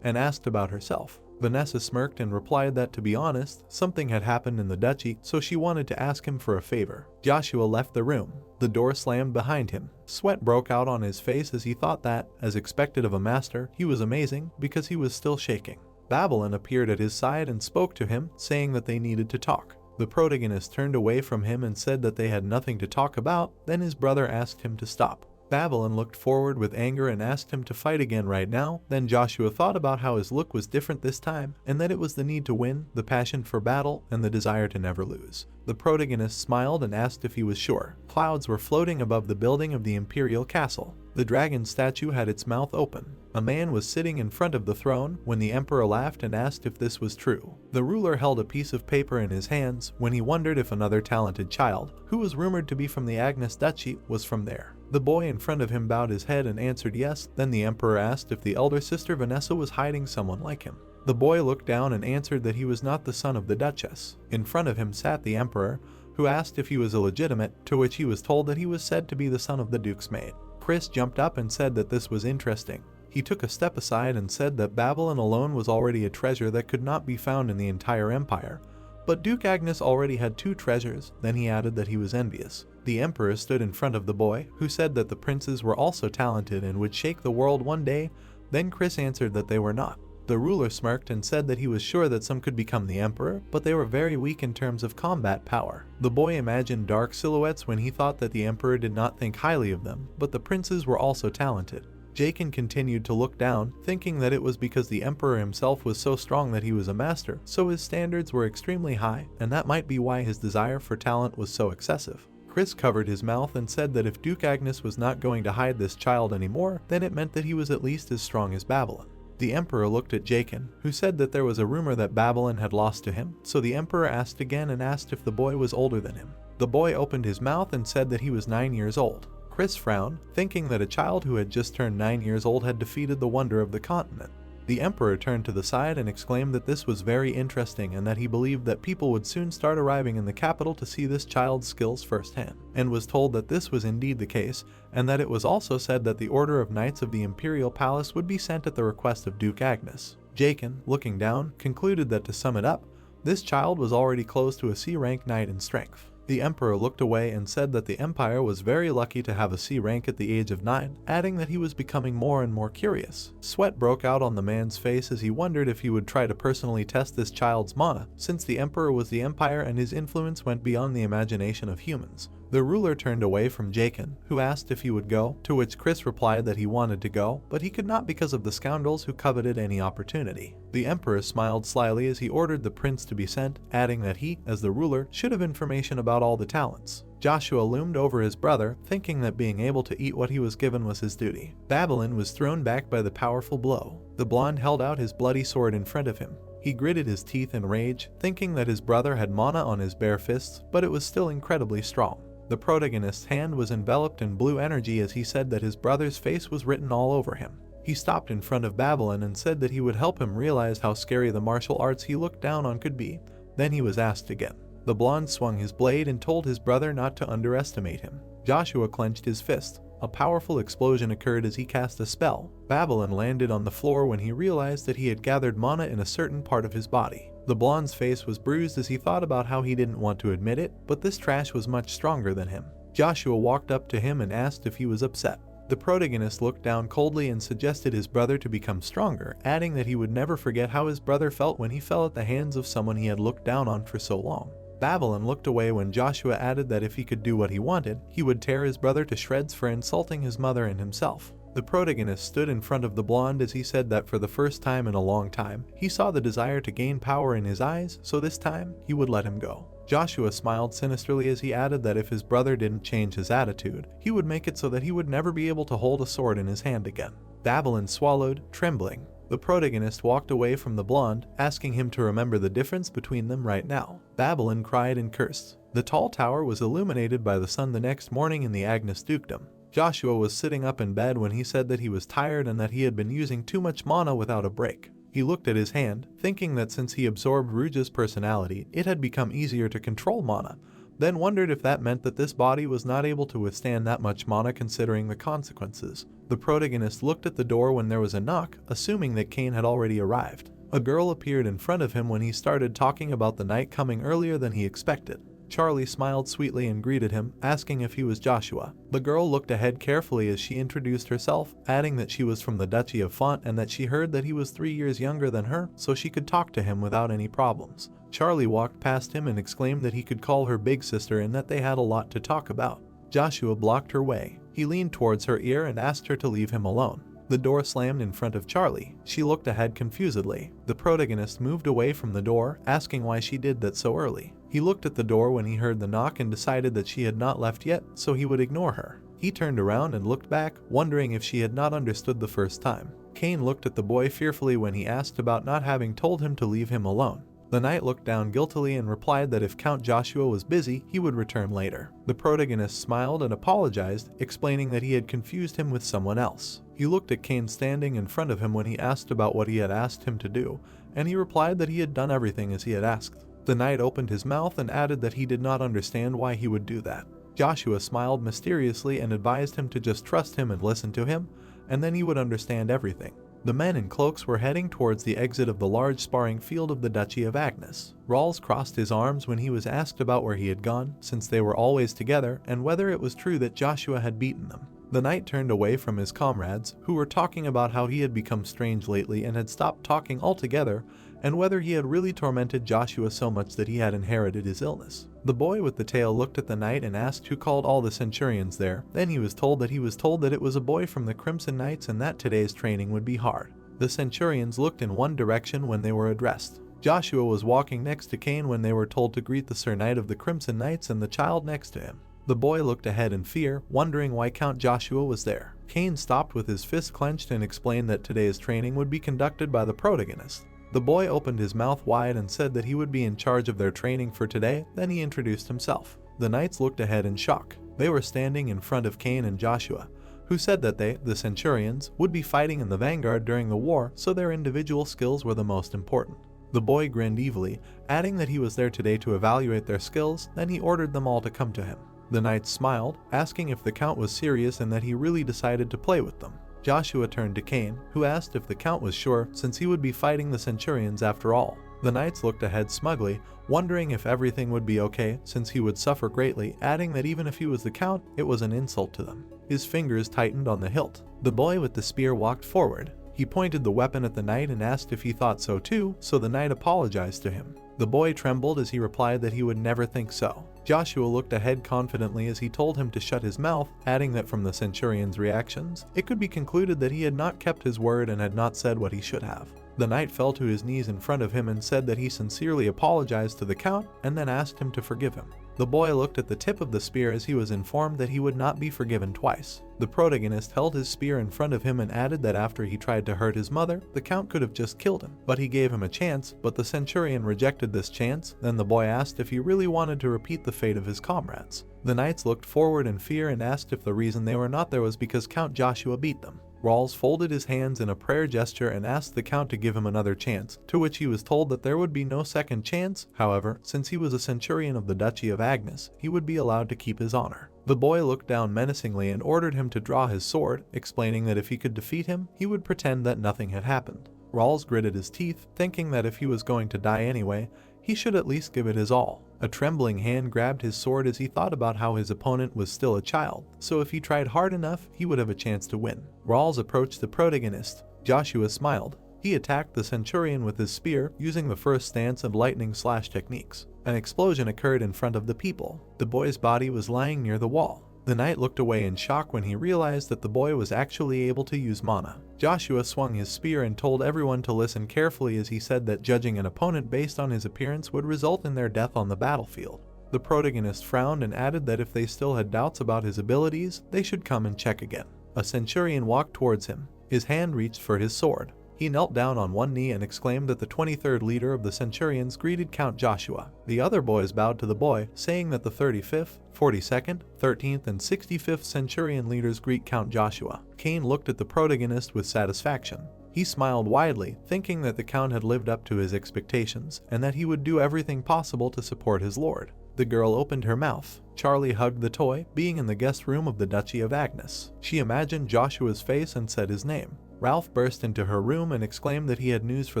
and asked about herself. Vanessa smirked and replied that, to be honest, something had happened in the duchy, so she wanted to ask him for a favor. Joshua left the room. The door slammed behind him. Sweat broke out on his face as he thought that, as expected of a master, he was amazing because he was still shaking. Babylon appeared at his side and spoke to him, saying that they needed to talk. The protagonist turned away from him and said that they had nothing to talk about, then his brother asked him to stop. Babylon looked forward with anger and asked him to fight again right now. Then Joshua thought about how his look was different this time, and that it was the need to win, the passion for battle, and the desire to never lose. The protagonist smiled and asked if he was sure. Clouds were floating above the building of the imperial castle. The dragon statue had its mouth open. A man was sitting in front of the throne when the emperor laughed and asked if this was true. The ruler held a piece of paper in his hands when he wondered if another talented child, who was rumored to be from the Agnes Duchy, was from there. The boy in front of him bowed his head and answered yes. Then the emperor asked if the elder sister Vanessa was hiding someone like him. The boy looked down and answered that he was not the son of the Duchess. In front of him sat the emperor, who asked if he was illegitimate, to which he was told that he was said to be the son of the Duke's maid. Chris jumped up and said that this was interesting. He took a step aside and said that Babylon alone was already a treasure that could not be found in the entire empire, but Duke Agnes already had 2 treasures. Then he added that he was envious. The emperor stood in front of the boy, who said that the princes were also talented and would shake the world one day. Then Chris answered that they were not. The ruler smirked and said that he was sure that some could become the emperor, but they were very weak in terms of combat power. The boy imagined dark silhouettes when he thought that the emperor did not think highly of them, but the princes were also talented. Jaqen continued to look down, thinking that it was because the emperor himself was so strong that he was a master, so his standards were extremely high, and that might be why his desire for talent was so excessive. Chris covered his mouth and said that if Duke Agnes was not going to hide this child anymore, then it meant that he was at least as strong as Babylon. The emperor looked at Jaqen, who said that there was a rumor that Babylon had lost to him, so the emperor asked again and asked if the boy was older than him. The boy opened his mouth and said that he was 9 years old. Chris frowned, thinking that a child who had just turned 9 years old had defeated the wonder of the continent. The emperor turned to the side and exclaimed that this was very interesting and that he believed that people would soon start arriving in the capital to see this child's skills firsthand, and was told that this was indeed the case, and that it was also said that the order of knights of the imperial palace would be sent at the request of Duke Agnes. Jaqen, looking down, concluded that to sum it up, this child was already close to a C-rank knight in strength. The emperor looked away and said that the empire was very lucky to have a C rank at the age of 9, adding that he was becoming more and more curious. Sweat broke out on the man's face as he wondered if he would try to personally test this child's mana, since the emperor was the empire and his influence went beyond the imagination of humans. The ruler turned away from Jaqen, who asked if he would go, to which Chris replied that he wanted to go, but he could not because of the scoundrels who coveted any opportunity. The emperor smiled slyly as he ordered the prince to be sent, adding that he, as the ruler, should have information about all the talents. Joshua loomed over his brother, thinking that being able to eat what he was given was his duty. Babylon was thrown back by the powerful blow. The blonde held out his bloody sword in front of him. He gritted his teeth in rage, thinking that his brother had mana on his bare fists, but it was still incredibly strong. The protagonist's hand was enveloped in blue energy as he said that his brother's face was written all over him. He stopped in front of Babylon and said that he would help him realize how scary the martial arts he looked down on could be. Then he was asked again. The blonde swung his blade and told his brother not to underestimate him. Joshua clenched his fist. A powerful explosion occurred as he cast a spell. Babylon landed on the floor when he realized that he had gathered mana in a certain part of his body. The blonde's face was bruised as he thought about how he didn't want to admit it, but this trash was much stronger than him. Joshua walked up to him and asked if he was upset. The protagonist looked down coldly and suggested his brother to become stronger, adding that he would never forget how his brother felt when he fell at the hands of someone he had looked down on for so long. Babylon looked away when Joshua added that if he could do what he wanted, he would tear his brother to shreds for insulting his mother and himself. The protagonist stood in front of the blonde as he said that for the first time in a long time, he saw the desire to gain power in his eyes, so this time, he would let him go. Joshua smiled sinisterly as he added that if his brother didn't change his attitude, he would make it so that he would never be able to hold a sword in his hand again. Babylon swallowed, trembling. The protagonist walked away from the blonde, asking him to remember the difference between them right now. Babylon cried and cursed. The tall tower was illuminated by the sun the next morning in the Agnes dukedom. Joshua was sitting up in bed when he said that he was tired and that he had been using too much mana without a break. He looked at his hand, thinking that since he absorbed Ruja's personality, it had become easier to control mana, then wondered if that meant that this body was not able to withstand that much mana considering the consequences. The protagonist looked at the door when there was a knock, assuming that Kane had already arrived. A girl appeared in front of him when he started talking about the night coming earlier than he expected. Charlie smiled sweetly and greeted him, asking if he was Joshua. The girl looked ahead carefully as she introduced herself, adding that she was from the Duchy of Font and that she heard that he was 3 years younger than her, so she could talk to him without any problems. Charlie walked past him and exclaimed that he could call her big sister and that they had a lot to talk about. Joshua blocked her way. He leaned towards her ear and asked her to leave him alone. The door slammed in front of Charlie. She looked ahead confusedly. The protagonist moved away from the door, asking why she did that so early. He looked at the door when he heard the knock and decided that she had not left yet, so he would ignore her. He turned around and looked back, wondering if she had not understood the first time. Kane looked at the boy fearfully when he asked about not having told him to leave him alone. The knight looked down guiltily and replied that if Count Joshua was busy, he would return later. The protagonist smiled and apologized, explaining that he had confused him with someone else. He looked at Kane standing in front of him when he asked about what he had asked him to do, and he replied that he had done everything as he had asked. The knight opened his mouth and added that he did not understand why he would do that. Joshua smiled mysteriously and advised him to just trust him and listen to him, and then he would understand everything. The men in cloaks were heading towards the exit of the large sparring field of the Duchy of Agnes. Rawls crossed his arms when he was asked about where he had gone, since they were always together, and whether it was true that Joshua had beaten them. The knight turned away from his comrades, who were talking about how he had become strange lately and had stopped talking altogether, and whether he had really tormented Joshua so much that he had inherited his illness. The boy with the tail looked at the knight and asked who called all the centurions there. Then he was told that it was a boy from the Crimson Knights and that today's training would be hard. The centurions looked in one direction when they were addressed. Joshua was walking next to Kane when they were told to greet the Sir Knight of the Crimson Knights and the child next to him. The boy looked ahead in fear, wondering why Count Joshua was there. Kane stopped with his fist clenched and explained that today's training would be conducted by the protagonist. The boy opened his mouth wide and said that he would be in charge of their training for today, then he introduced himself. The knights looked ahead in shock. They were standing in front of Kane and Joshua, who said that they, the centurions, would be fighting in the vanguard during the war, so their individual skills were the most important. The boy grinned evilly, adding that he was there today to evaluate their skills, then he ordered them all to come to him. The knights smiled, asking if the count was serious and that he really decided to play with them. Joshua turned to Kane, who asked if the count was sure, since he would be fighting the centurions after all. The knights looked ahead smugly, wondering if everything would be okay, since he would suffer greatly, adding that even if he was the count, it was an insult to them. His fingers tightened on the hilt. The boy with the spear walked forward. He pointed the weapon at the knight and asked if he thought so too, so the knight apologized to him. The boy trembled as he replied that he would never think so. Joshua looked ahead confidently as he told him to shut his mouth, adding that from the centurion's reactions, it could be concluded that he had not kept his word and had not said what he should have. The knight fell to his knees in front of him and said that he sincerely apologized to the count and then asked him to forgive him. The boy looked at the tip of the spear as he was informed that he would not be forgiven twice. The protagonist held his spear in front of him and added that after he tried to hurt his mother, the count could have just killed him, but he gave him a chance, but the centurion rejected this chance. Then the boy asked if he really wanted to repeat the fate of his comrades. The knights looked forward in fear and asked if the reason they were not there was because Count Joshua beat them. Rawls folded his hands in a prayer gesture and asked the count to give him another chance, to which he was told that there would be no second chance. However, since he was a centurion of the Duchy of Agnes, he would be allowed to keep his honor. The boy looked down menacingly and ordered him to draw his sword, explaining that if he could defeat him, he would pretend that nothing had happened. Rawls gritted his teeth, thinking that if he was going to die anyway, he should at least give it his all. A trembling hand grabbed his sword as he thought about how his opponent was still a child, so if he tried hard enough, he would have a chance to win. Rawls approached the protagonist. Joshua smiled. He attacked the centurion with his spear, using the first stance and lightning slash techniques. An explosion occurred in front of the people. The boy's body was lying near the wall. The knight looked away in shock when he realized that the boy was actually able to use mana. Joshua swung his spear and told everyone to listen carefully as he said that judging an opponent based on his appearance would result in their death on the battlefield. The protagonist frowned and added that if they still had doubts about his abilities, they should come and check again. A centurion walked towards him. His hand reached for his sword. He knelt down on one knee and exclaimed that the 23rd leader of the centurions greeted Count Joshua. The other boys bowed to the boy, saying that the 35th, 42nd, 13th, and 65th centurion leaders greet Count Joshua. Cain looked at the protagonist with satisfaction. He smiled widely, thinking that the count had lived up to his expectations, and that he would do everything possible to support his lord. The girl opened her mouth. Charlie hugged the toy, being in the guest room of the Duchy of Agnes. She imagined Joshua's face and said his name. Ralph burst into her room and exclaimed that he had news for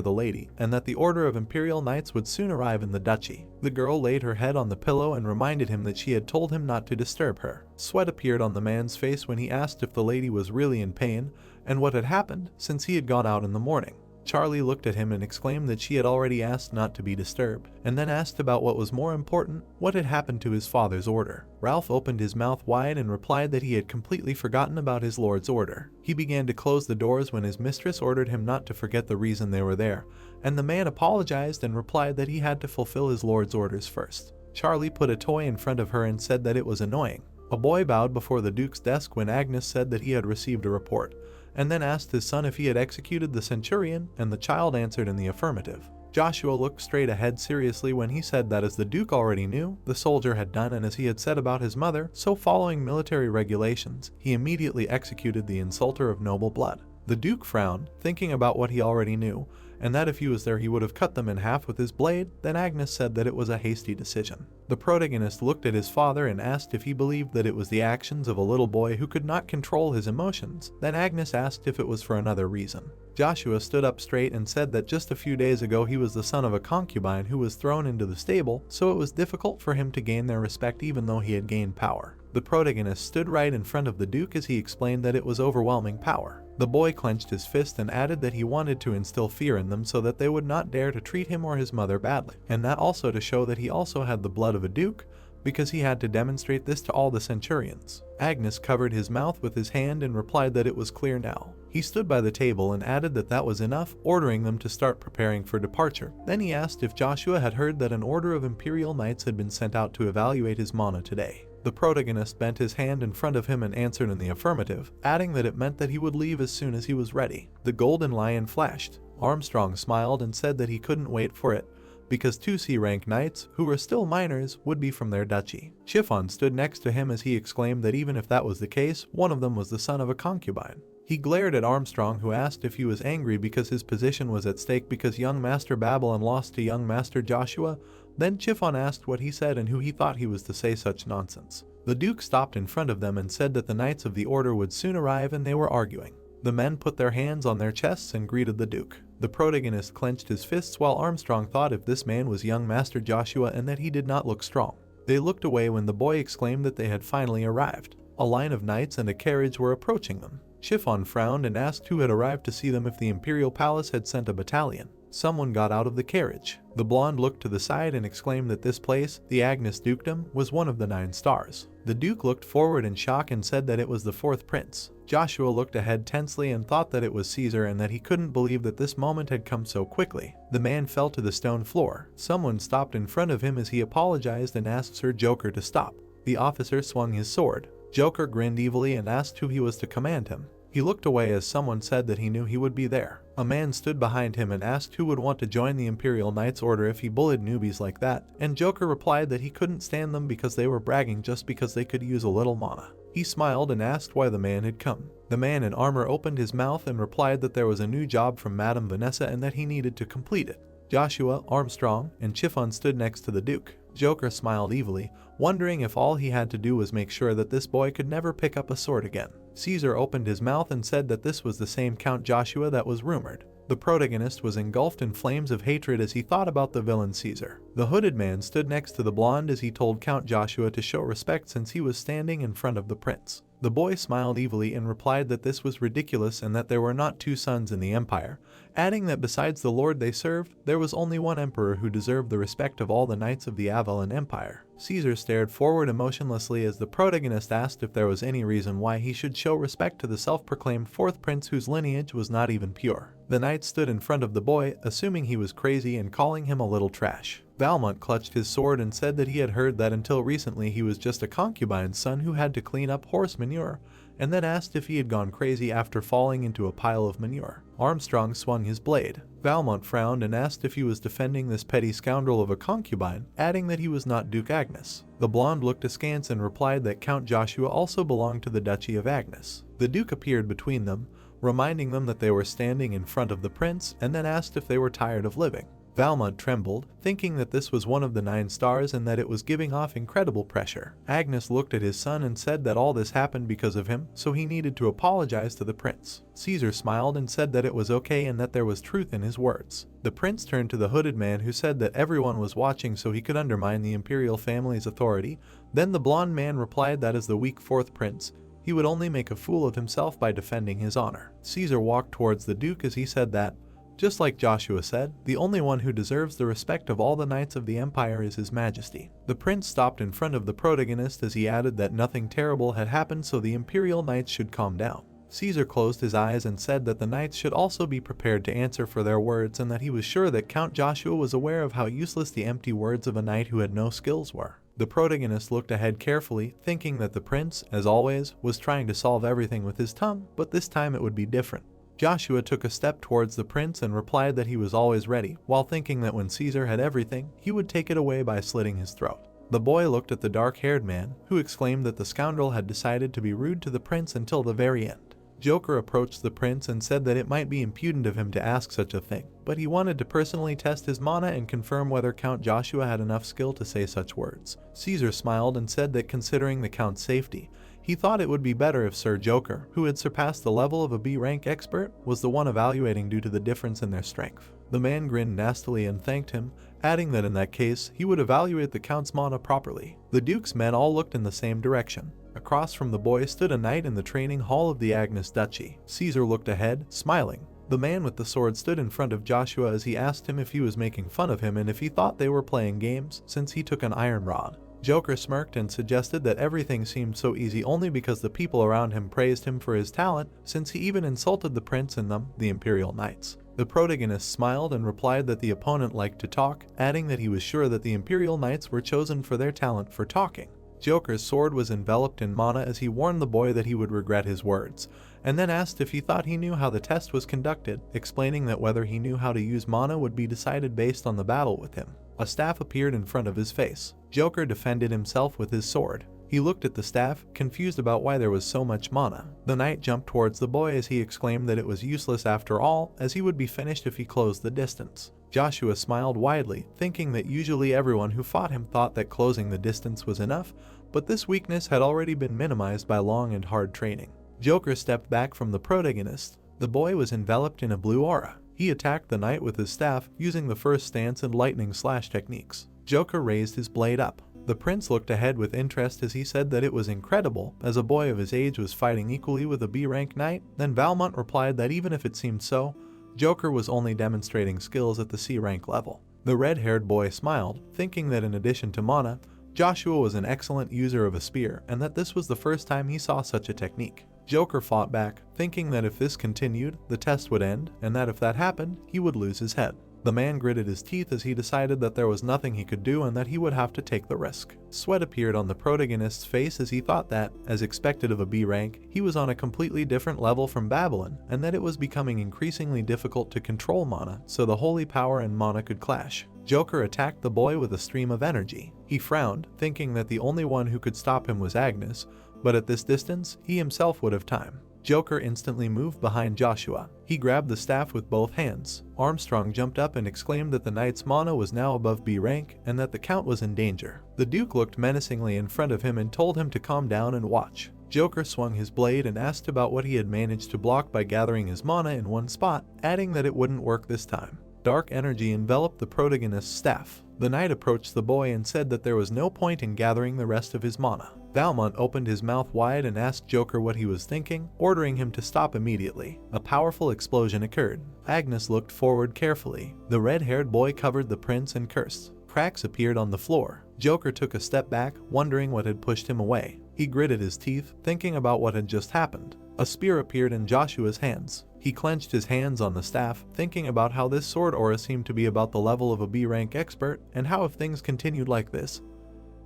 the lady, and that the order of Imperial Knights would soon arrive in the duchy. The girl laid her head on the pillow and reminded him that she had told him not to disturb her. Sweat appeared on the man's face when he asked if the lady was really in pain, and what had happened since he had gone out in the morning. Charlie looked at him and exclaimed that she had already asked not to be disturbed, and then asked about what was more important, what had happened to his father's order. Ralph opened his mouth wide and replied that he had completely forgotten about his lord's order. He began to close the doors when his mistress ordered him not to forget the reason they were there, and the man apologized and replied that he had to fulfill his lord's orders first. Charlie put a toy in front of her and said that it was annoying. A boy bowed before the Duke's desk when Agnes said that he had received a report, and then asked his son if he had executed the centurion, and the child answered in the affirmative. Joshua looked straight ahead seriously when he said that as the Duke already knew, the soldier had done and as he had said about his mother, so following military regulations, he immediately executed the insulter of noble blood. The Duke frowned, thinking about what he already knew, and that if he was there he would have cut them in half with his blade. Then Agnes said that it was a hasty decision. The protagonist looked at his father and asked if he believed that it was the actions of a little boy who could not control his emotions. Then Agnes asked if it was for another reason. Joshua stood up straight and said that just a few days ago he was the son of a concubine who was thrown into the stable, so it was difficult for him to gain their respect even though he had gained power. The protagonist stood right in front of the Duke as he explained that it was overwhelming power. The boy clenched his fist and added that he wanted to instill fear in them so that they would not dare to treat him or his mother badly, and that also to show that he also had the blood of a duke, because he had to demonstrate this to all the centurions. Agnes covered his mouth with his hand and replied that it was clear now. He stood by the table and added that that was enough, ordering them to start preparing for departure. Then he asked if Joshua had heard that an order of Imperial Knights had been sent out to evaluate his mana today. The protagonist bent his hand in front of him and answered in the affirmative, adding that it meant that he would leave as soon as he was ready. The golden lion flashed. Armstrong smiled and said that he couldn't wait for it, because 2 C-rank knights, who were still minors, would be from their duchy. Chiffon stood next to him as he exclaimed that even if that was the case, one of them was the son of a concubine. He glared at Armstrong, who asked if he was angry because his position was at stake because young Master Babylon lost to young Master Joshua. Then Chiffon asked what he said and who he thought he was to say such nonsense. The Duke stopped in front of them and said that the Knights of the Order would soon arrive, and they were arguing. The men put their hands on their chests and greeted the Duke. The protagonist clenched his fists while Armstrong thought if this man was young Master Joshua and that he did not look strong. They looked away when the boy exclaimed that they had finally arrived. A line of knights and a carriage were approaching them. Chiffon frowned and asked who had arrived to see them if the Imperial Palace had sent a battalion. someone got out of the carriage. The blonde looked to the side and exclaimed that this place, the Agnes Dukedom, was one of the 9 stars. The Duke looked forward in shock and said that it was the 4th prince. Joshua looked ahead tensely and thought that it was Caesar and that he couldn't believe that this moment had come so quickly. The man fell to the stone floor. Someone stopped in front of him as he apologized and asked Sir Joker to stop. The officer swung his sword. Joker grinned evilly and asked who he was to command him. He looked away as someone said that he knew he would be there. A man stood behind him and asked who would want to join the Imperial Knights Order if he bullied newbies like that, and Joker replied that he couldn't stand them because they were bragging just because they could use a little mana. He smiled and asked why the man had come. The man in armor opened his mouth and replied that there was a new job from Madame Vanessa and that he needed to complete it. Joshua, Armstrong, and Chiffon stood next to the Duke. Joker smiled evilly, wondering if all he had to do was make sure that this boy could never pick up a sword again. Caesar opened his mouth and said that this was the same Count Joshua that was rumored. The protagonist was engulfed in flames of hatred as he thought about the villain Caesar. The hooded man stood next to the blonde as he told Count Joshua to show respect since he was standing in front of the prince. The boy smiled evilly and replied that this was ridiculous and that there were not 2 sons in the empire, adding that besides the lord they served, there was only one emperor who deserved the respect of all the knights of the Avalon Empire. Caesar stared forward emotionlessly as the protagonist asked if there was any reason why he should show respect to the self-proclaimed 4th prince whose lineage was not even pure. The knight stood in front of the boy, assuming he was crazy and calling him a little trash. Valmont clutched his sword and said that he had heard that until recently he was just a concubine's son who had to clean up horse manure, and then asked if he had gone crazy after falling into a pile of manure. Armstrong swung his blade. Valmont frowned and asked if he was defending this petty scoundrel of a concubine, adding that he was not Duke Agnes. The blonde looked askance and replied that Count Joshua also belonged to the Duchy of Agnes. The Duke appeared between them, reminding them that they were standing in front of the prince, and then asked if they were tired of living. Valmont trembled, thinking that this was one of the 9 stars and that it was giving off incredible pressure. Agnes looked at his son and said that all this happened because of him, so he needed to apologize to the prince. Caesar smiled and said that it was okay and that there was truth in his words. The prince turned to the hooded man who said that everyone was watching so he could undermine the imperial family's authority. Then the blonde man replied that as the weak 4th prince, he would only make a fool of himself by defending his honor. Caesar walked towards the Duke as he said that, just like Joshua said, the only one who deserves the respect of all the knights of the empire is His Majesty. The prince stopped in front of the protagonist as he added that nothing terrible had happened so the imperial knights should calm down. Caesar closed his eyes and said that the knights should also be prepared to answer for their words and that he was sure that Count Joshua was aware of how useless the empty words of a knight who had no skills were. The protagonist looked ahead carefully, thinking that the prince, as always, was trying to solve everything with his tongue, but this time it would be different. Joshua took a step towards the prince and replied that he was always ready, while thinking that when Caesar had everything, he would take it away by slitting his throat. The boy looked at the dark-haired man, who exclaimed that the scoundrel had decided to be rude to the prince until the very end. Joker approached the prince and said that it might be impudent of him to ask such a thing, but he wanted to personally test his mana and confirm whether Count Joshua had enough skill to say such words. Caesar smiled and said that considering the Count's safety, he thought it would be better if Sir Joker, who had surpassed the level of a B-rank expert, was the one evaluating due to the difference in their strength. The man grinned nastily and thanked him, adding that in that case, he would evaluate the Count's mana properly. The Duke's men all looked in the same direction. Across from the boy stood a knight in the training hall of the Agnes Duchy. Caesar looked ahead, smiling. The man with the sword stood in front of Joshua as he asked him if he was making fun of him and if he thought they were playing games, since he took an iron rod. Joker smirked and suggested that everything seemed so easy only because the people around him praised him for his talent, since he even insulted the prince and them, the Imperial Knights. The protagonist smiled and replied that the opponent liked to talk, adding that he was sure that the Imperial Knights were chosen for their talent for talking. Joker's sword was enveloped in mana as he warned the boy that he would regret his words, and then asked if he thought he knew how the test was conducted, explaining that whether he knew how to use mana would be decided based on the battle with him. A staff appeared in front of his face. Joker defended himself with his sword. He looked at the staff, confused about why there was so much mana. The knight jumped towards the boy as he exclaimed that it was useless after all, as he would be finished if he closed the distance. Joshua smiled widely, thinking that usually everyone who fought him thought that closing the distance was enough, but this weakness had already been minimized by long and hard training. Joker stepped back from the protagonist. The boy was enveloped in a blue aura. He attacked the knight with his staff, using the first stance and lightning slash techniques. Joker raised his blade up. The prince looked ahead with interest as he said that it was incredible, as a boy of his age was fighting equally with a B-rank knight. Then Valmont replied that even if it seemed so, Joker was only demonstrating skills at the C rank level. The red-haired boy smiled, thinking that in addition to mana, Joshua was an excellent user of a spear and that this was the first time he saw such a technique. Joker fought back, thinking that if this continued, the test would end, and that if that happened, he would lose his head. The man gritted his teeth as he decided that there was nothing he could do and that he would have to take the risk. Sweat appeared on the protagonist's face as he thought that, as expected of a B rank, he was on a completely different level from Babylon, and that it was becoming increasingly difficult to control mana, so the holy power and mana could clash. Joker attacked the boy with a stream of energy. He frowned, thinking that the only one who could stop him was Agnes, but at this distance, he himself would have time. Joker instantly moved behind Joshua. He grabbed the staff with both hands. Armstrong jumped up and exclaimed that the knight's mana was now above B rank and that the count was in danger. The Duke looked menacingly in front of him and told him to calm down and watch. Joker swung his blade and asked about what he had managed to block by gathering his mana in one spot, adding that it wouldn't work this time. Dark energy enveloped the protagonist's staff. The knight approached the boy and said that there was no point in gathering the rest of his mana. Valmont opened his mouth wide and asked Joker what he was thinking, ordering him to stop immediately. A powerful explosion occurred. Agnes looked forward carefully. The red-haired boy covered the prince and cursed. Cracks appeared on the floor. Joker took a step back, wondering what had pushed him away. He gritted his teeth, thinking about what had just happened. A spear appeared in Joshua's hands. He clenched his hands on the staff, thinking about how this sword aura seemed to be about the level of a B-rank expert, and how if things continued like this,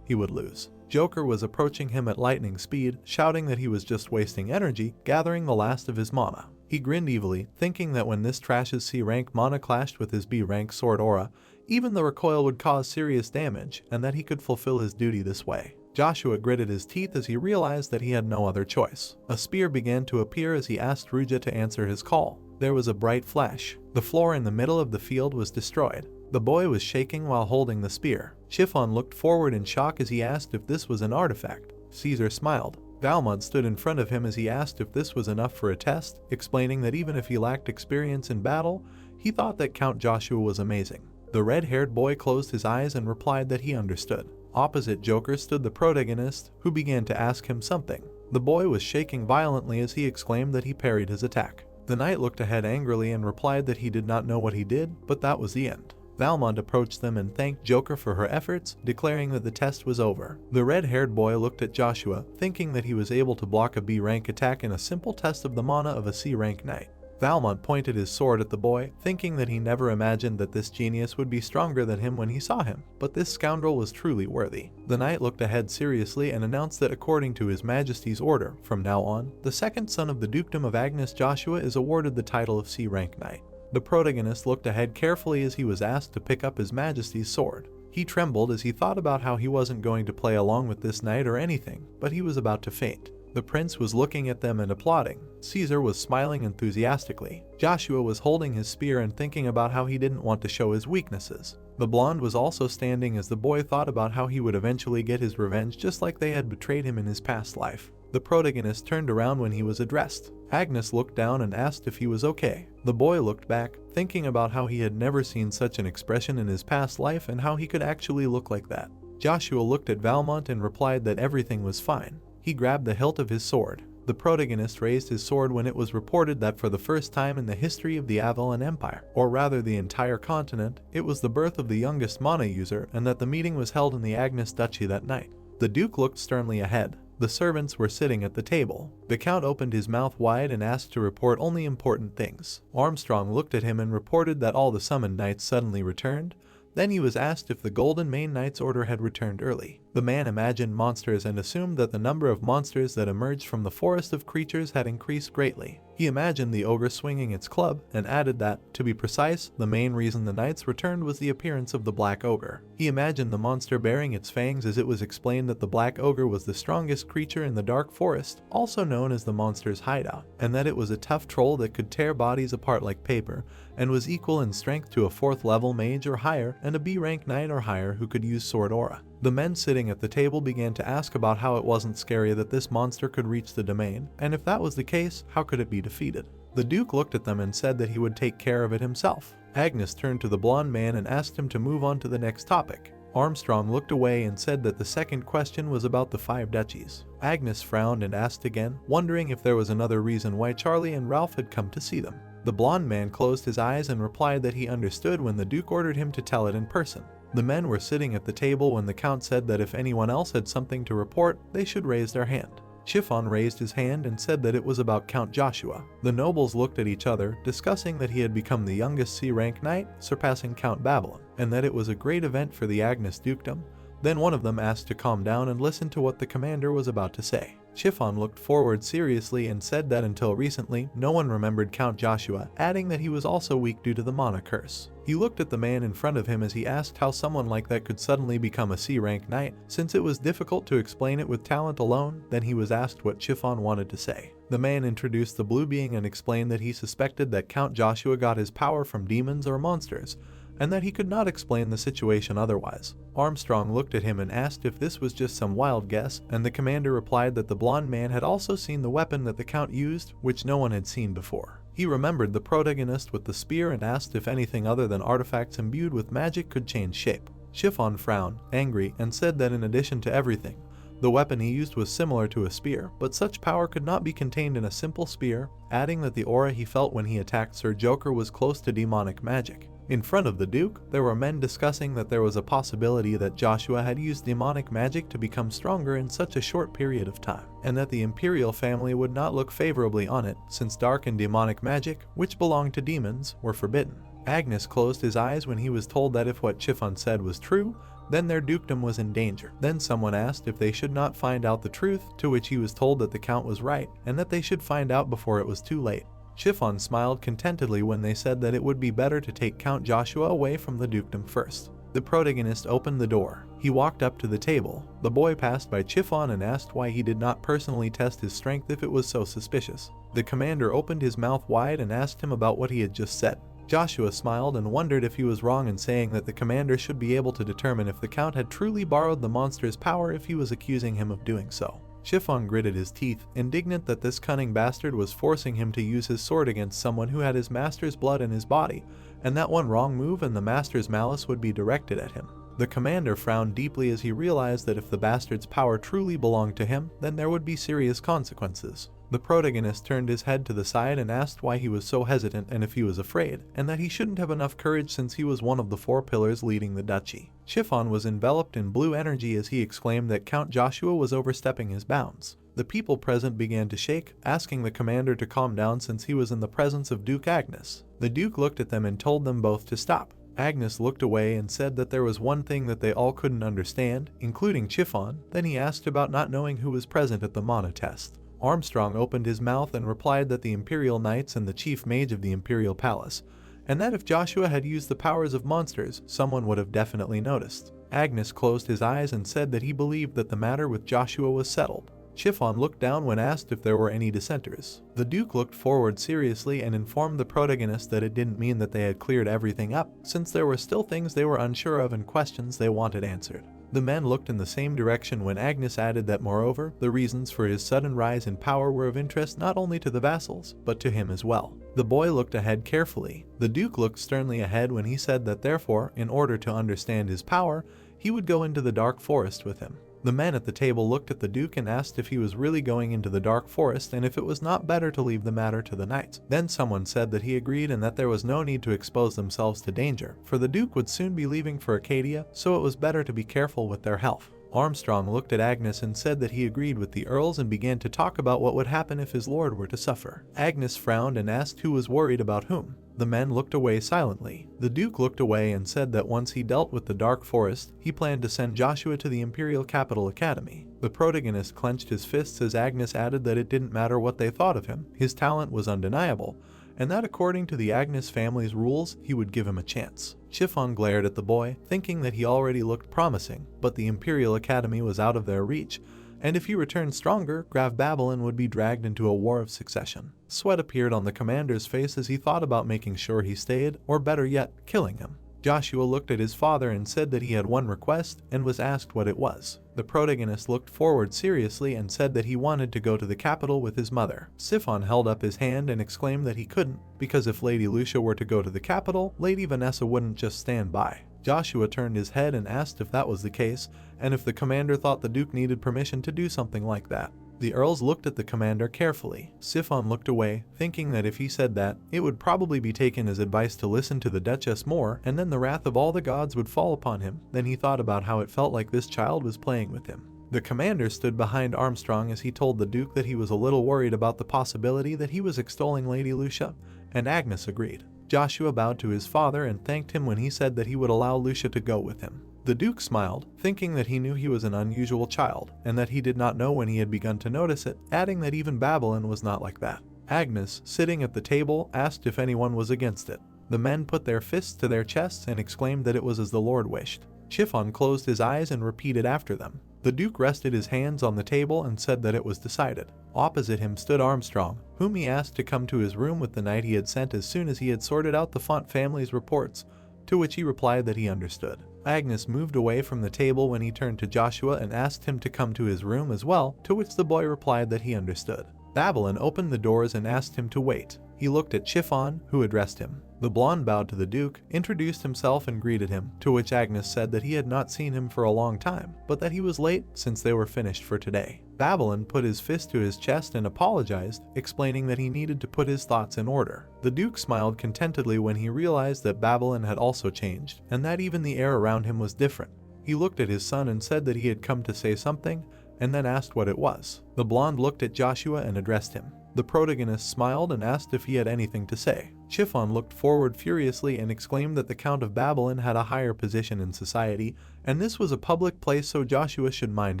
he would lose. Joker was approaching him at lightning speed, shouting that he was just wasting energy, gathering the last of his mana. He grinned evilly, thinking that when this trash's C-rank mana clashed with his B-rank sword aura, even the recoil would cause serious damage, and that he could fulfill his duty this way. Joshua gritted his teeth as he realized that he had no other choice. A spear began to appear as he asked Ruja to answer his call. There was a bright flash. The floor in the middle of the field was destroyed. The boy was shaking while holding the spear. Chiffon looked forward in shock as he asked if this was an artifact. Caesar smiled. Valmont stood in front of him as he asked if this was enough for a test, explaining that even if he lacked experience in battle, he thought that Count Joshua was amazing. The red-haired boy closed his eyes and replied that he understood. Opposite Joker stood the protagonist, who began to ask him something. The boy was shaking violently as he exclaimed that he parried his attack. The knight looked ahead angrily and replied that he did not know what he did, but that was the end. Valmont approached them and thanked Joker for her efforts, declaring that the test was over. The red-haired boy looked at Joshua, thinking that he was able to block a B-rank attack in a simple test of the mana of a C-rank knight. Valmont pointed his sword at the boy, thinking that he never imagined that this genius would be stronger than him when he saw him, but this scoundrel was truly worthy. The knight looked ahead seriously and announced that according to His Majesty's order, from now on, the second son of the Dukedom of Agnes Joshua is awarded the title of C-rank knight. The protagonist looked ahead carefully as he was asked to pick up His Majesty's sword. He trembled as he thought about how he wasn't going to play along with this knight or anything, but he was about to faint. The prince was looking at them and applauding. Caesar was smiling enthusiastically. Joshua was holding his spear and thinking about how he didn't want to show his weaknesses. The blonde was also standing as the boy thought about how he would eventually get his revenge just like they had betrayed him in his past life. The protagonist turned around when he was addressed. Agnes looked down and asked if he was okay. The boy looked back, thinking about how he had never seen such an expression in his past life and how he could actually look like that. Joshua looked at Valmont and replied that everything was fine. He grabbed the hilt of his sword. The protagonist raised his sword when it was reported that for the first time in the history of the Avalon Empire, or rather the entire continent, it was the birth of the youngest mana user and that the meeting was held in the Agnes Duchy that night. The Duke looked sternly ahead. The servants were sitting at the table. The Count opened his mouth wide and asked to report only important things. Armstrong looked at him and reported that all the summoned knights suddenly returned. Then he was asked if the Golden Mane Knight's order had returned early. The man imagined monsters and assumed that the number of monsters that emerged from the forest of creatures had increased greatly. He imagined the ogre swinging its club, and added that, to be precise, the main reason the knights returned was the appearance of the black ogre. He imagined the monster bearing its fangs as it was explained that the black ogre was the strongest creature in the dark forest, also known as the monster's hideout, and that it was a tough troll that could tear bodies apart like paper, and was equal in strength to a 4th level mage or higher and a B-rank knight or higher who could use sword aura. The men sitting at the table began to ask about how it wasn't scary that this monster could reach the domain, and if that was the case, how could it be defeated? The Duke looked at them and said that he would take care of it himself. Agnes turned to the blonde man and asked him to move on to the next topic. Armstrong looked away and said that the second question was about the 5 duchies. Agnes frowned and asked again, wondering if there was another reason why Charlie and Ralph had come to see them. The blonde man closed his eyes and replied that he understood when the Duke ordered him to tell it in person. The men were sitting at the table when the Count said that if anyone else had something to report, they should raise their hand. Chiffon raised his hand and said that it was about Count Joshua. The nobles looked at each other, discussing that he had become the youngest C-rank knight, surpassing Count Babylon, and that it was a great event for the Agnes dukedom. Then one of them asked to calm down and listen to what the commander was about to say. Chiffon looked forward seriously and said that until recently, no one remembered Count Joshua, adding that he was also weak due to the mana curse. He looked at the man in front of him as he asked how someone like that could suddenly become a C-rank knight, since it was difficult to explain it with talent alone. Then he was asked what Chiffon wanted to say. The man introduced the blue being and explained that he suspected that Count Joshua got his power from demons or monsters, and that he could not explain the situation otherwise. Armstrong looked at him and asked if this was just some wild guess, and the commander replied that the blonde man had also seen the weapon that the Count used, which no one had seen before. He remembered the protagonist with the spear and asked if anything other than artifacts imbued with magic could change shape. Chiffon frowned, angry, and said that in addition to everything, the weapon he used was similar to a spear, but such power could not be contained in a simple spear, adding that the aura he felt when he attacked Sir Joker was close to demonic magic. In front of the Duke, there were men discussing that there was a possibility that Joshua had used demonic magic to become stronger in such a short period of time, and that the imperial family would not look favorably on it, since dark and demonic magic, which belonged to demons, were forbidden. Agnes closed his eyes when he was told that if what Chiffon said was true, then their dukedom was in danger. Then someone asked if they should not find out the truth, to which he was told that the Count was right, and that they should find out before it was too late. Chiffon smiled contentedly when they said that it would be better to take Count Joshua away from the dukedom first. The protagonist opened the door. He walked up to the table. The boy passed by Chiffon and asked why he did not personally test his strength if it was so suspicious. The commander opened his mouth wide and asked him about what he had just said. Joshua smiled and wondered if he was wrong in saying that the commander should be able to determine if the Count had truly borrowed the monster's power if he was accusing him of doing so. Chiffon gritted his teeth, indignant that this cunning bastard was forcing him to use his sword against someone who had his master's blood in his body, and that one wrong move and the master's malice would be directed at him. The commander frowned deeply as he realized that if the bastard's power truly belonged to him, then there would be serious consequences. The protagonist turned his head to the side and asked why he was so hesitant and if he was afraid, and that he shouldn't have enough courage since he was one of the 4 pillars leading the duchy. Chiffon was enveloped in blue energy as he exclaimed that Count Joshua was overstepping his bounds. The people present began to shake, asking the commander to calm down since he was in the presence of Duke Agnes. The Duke looked at them and told them both to stop. Agnes looked away and said that there was one thing that they all couldn't understand, including Chiffon. Then he asked about not knowing who was present at the mana test. Armstrong opened his mouth and replied that the Imperial Knights and the Chief Mage of the Imperial Palace, and that if Joshua had used the powers of monsters, someone would have definitely noticed. Agnes closed his eyes and said that he believed that the matter with Joshua was settled. Chiffon looked down when asked if there were any dissenters. The Duke looked forward seriously and informed the protagonist that it didn't mean that they had cleared everything up, since there were still things they were unsure of and questions they wanted answered. The men looked in the same direction when Agnes added that moreover, the reasons for his sudden rise in power were of interest not only to the vassals, but to him as well. The boy looked ahead carefully. The Duke looked sternly ahead when he said that therefore, in order to understand his power, he would go into the dark forest with him. The men at the table looked at the Duke and asked if he was really going into the dark forest and if it was not better to leave the matter to the knights. Then someone said that he agreed and that there was no need to expose themselves to danger, for the Duke would soon be leaving for Acadia, so it was better to be careful with their health. Armstrong looked at Agnes and said that he agreed with the earls and began to talk about what would happen if his lord were to suffer. Agnes frowned and asked who was worried about whom. The men looked away silently. The Duke looked away and said that once he dealt with the Dark Forest, he planned to send Joshua to the Imperial Capital Academy. The protagonist clenched his fists as Agnes added that it didn't matter what they thought of him, his talent was undeniable, and that according to the Agnes family's rules, he would give him a chance. Chiffon glared at the boy, thinking that he already looked promising, but the Imperial Academy was out of their reach, and if he returned stronger, Graf Babylon would be dragged into a war of succession. Sweat appeared on the commander's face as he thought about making sure he stayed, or better yet, killing him. Joshua looked at his father and said that he had one request, and was asked what it was. The protagonist looked forward seriously and said that he wanted to go to the capital with his mother. Chiffon held up his hand and exclaimed that he couldn't, because if Lady Lucia were to go to the capital, Lady Vanessa wouldn't just stand by. Joshua turned his head and asked if that was the case, and if the commander thought the Duke needed permission to do something like that. The earls looked at the commander carefully. Siphon looked away, thinking that if he said that, it would probably be taken as advice to listen to the Duchess more, and then the wrath of all the gods would fall upon him. Then he thought about how it felt like this child was playing with him. The commander stood behind Armstrong as he told the Duke that he was a little worried about the possibility that he was extolling Lady Lucia, and Agnes agreed. Joshua bowed to his father and thanked him when he said that he would allow Lucia to go with him. The Duke smiled, thinking that he knew he was an unusual child, and that he did not know when he had begun to notice it, adding that even Babylon was not like that. Agnes, sitting at the table, asked if anyone was against it. The men put their fists to their chests and exclaimed that it was as the Lord wished. Chiffon closed his eyes and repeated after them. The Duke rested his hands on the table and said that it was decided. Opposite him stood Armstrong, whom he asked to come to his room with the knight he had sent as soon as he had sorted out the Font family's reports, to which he replied that he understood. Agnes moved away from the table when he turned to Joshua and asked him to come to his room as well, to which the boy replied that he understood. Babylon opened the doors and asked him to wait. He looked at Chiffon, who addressed him. The blonde bowed to the Duke, introduced himself and greeted him, to which Agnes said that he had not seen him for a long time, but that he was late since they were finished for today. Babylon put his fist to his chest and apologized, explaining that he needed to put his thoughts in order. The Duke smiled contentedly when he realized that Babylon had also changed, and that even the air around him was different. He looked at his son and said that he had come to say something, and then asked what it was. The blonde looked at Joshua and addressed him. The protagonist smiled and asked if he had anything to say. Chiffon looked forward furiously and exclaimed that the Count of Babylon had a higher position in society, and this was a public place, so Joshua should mind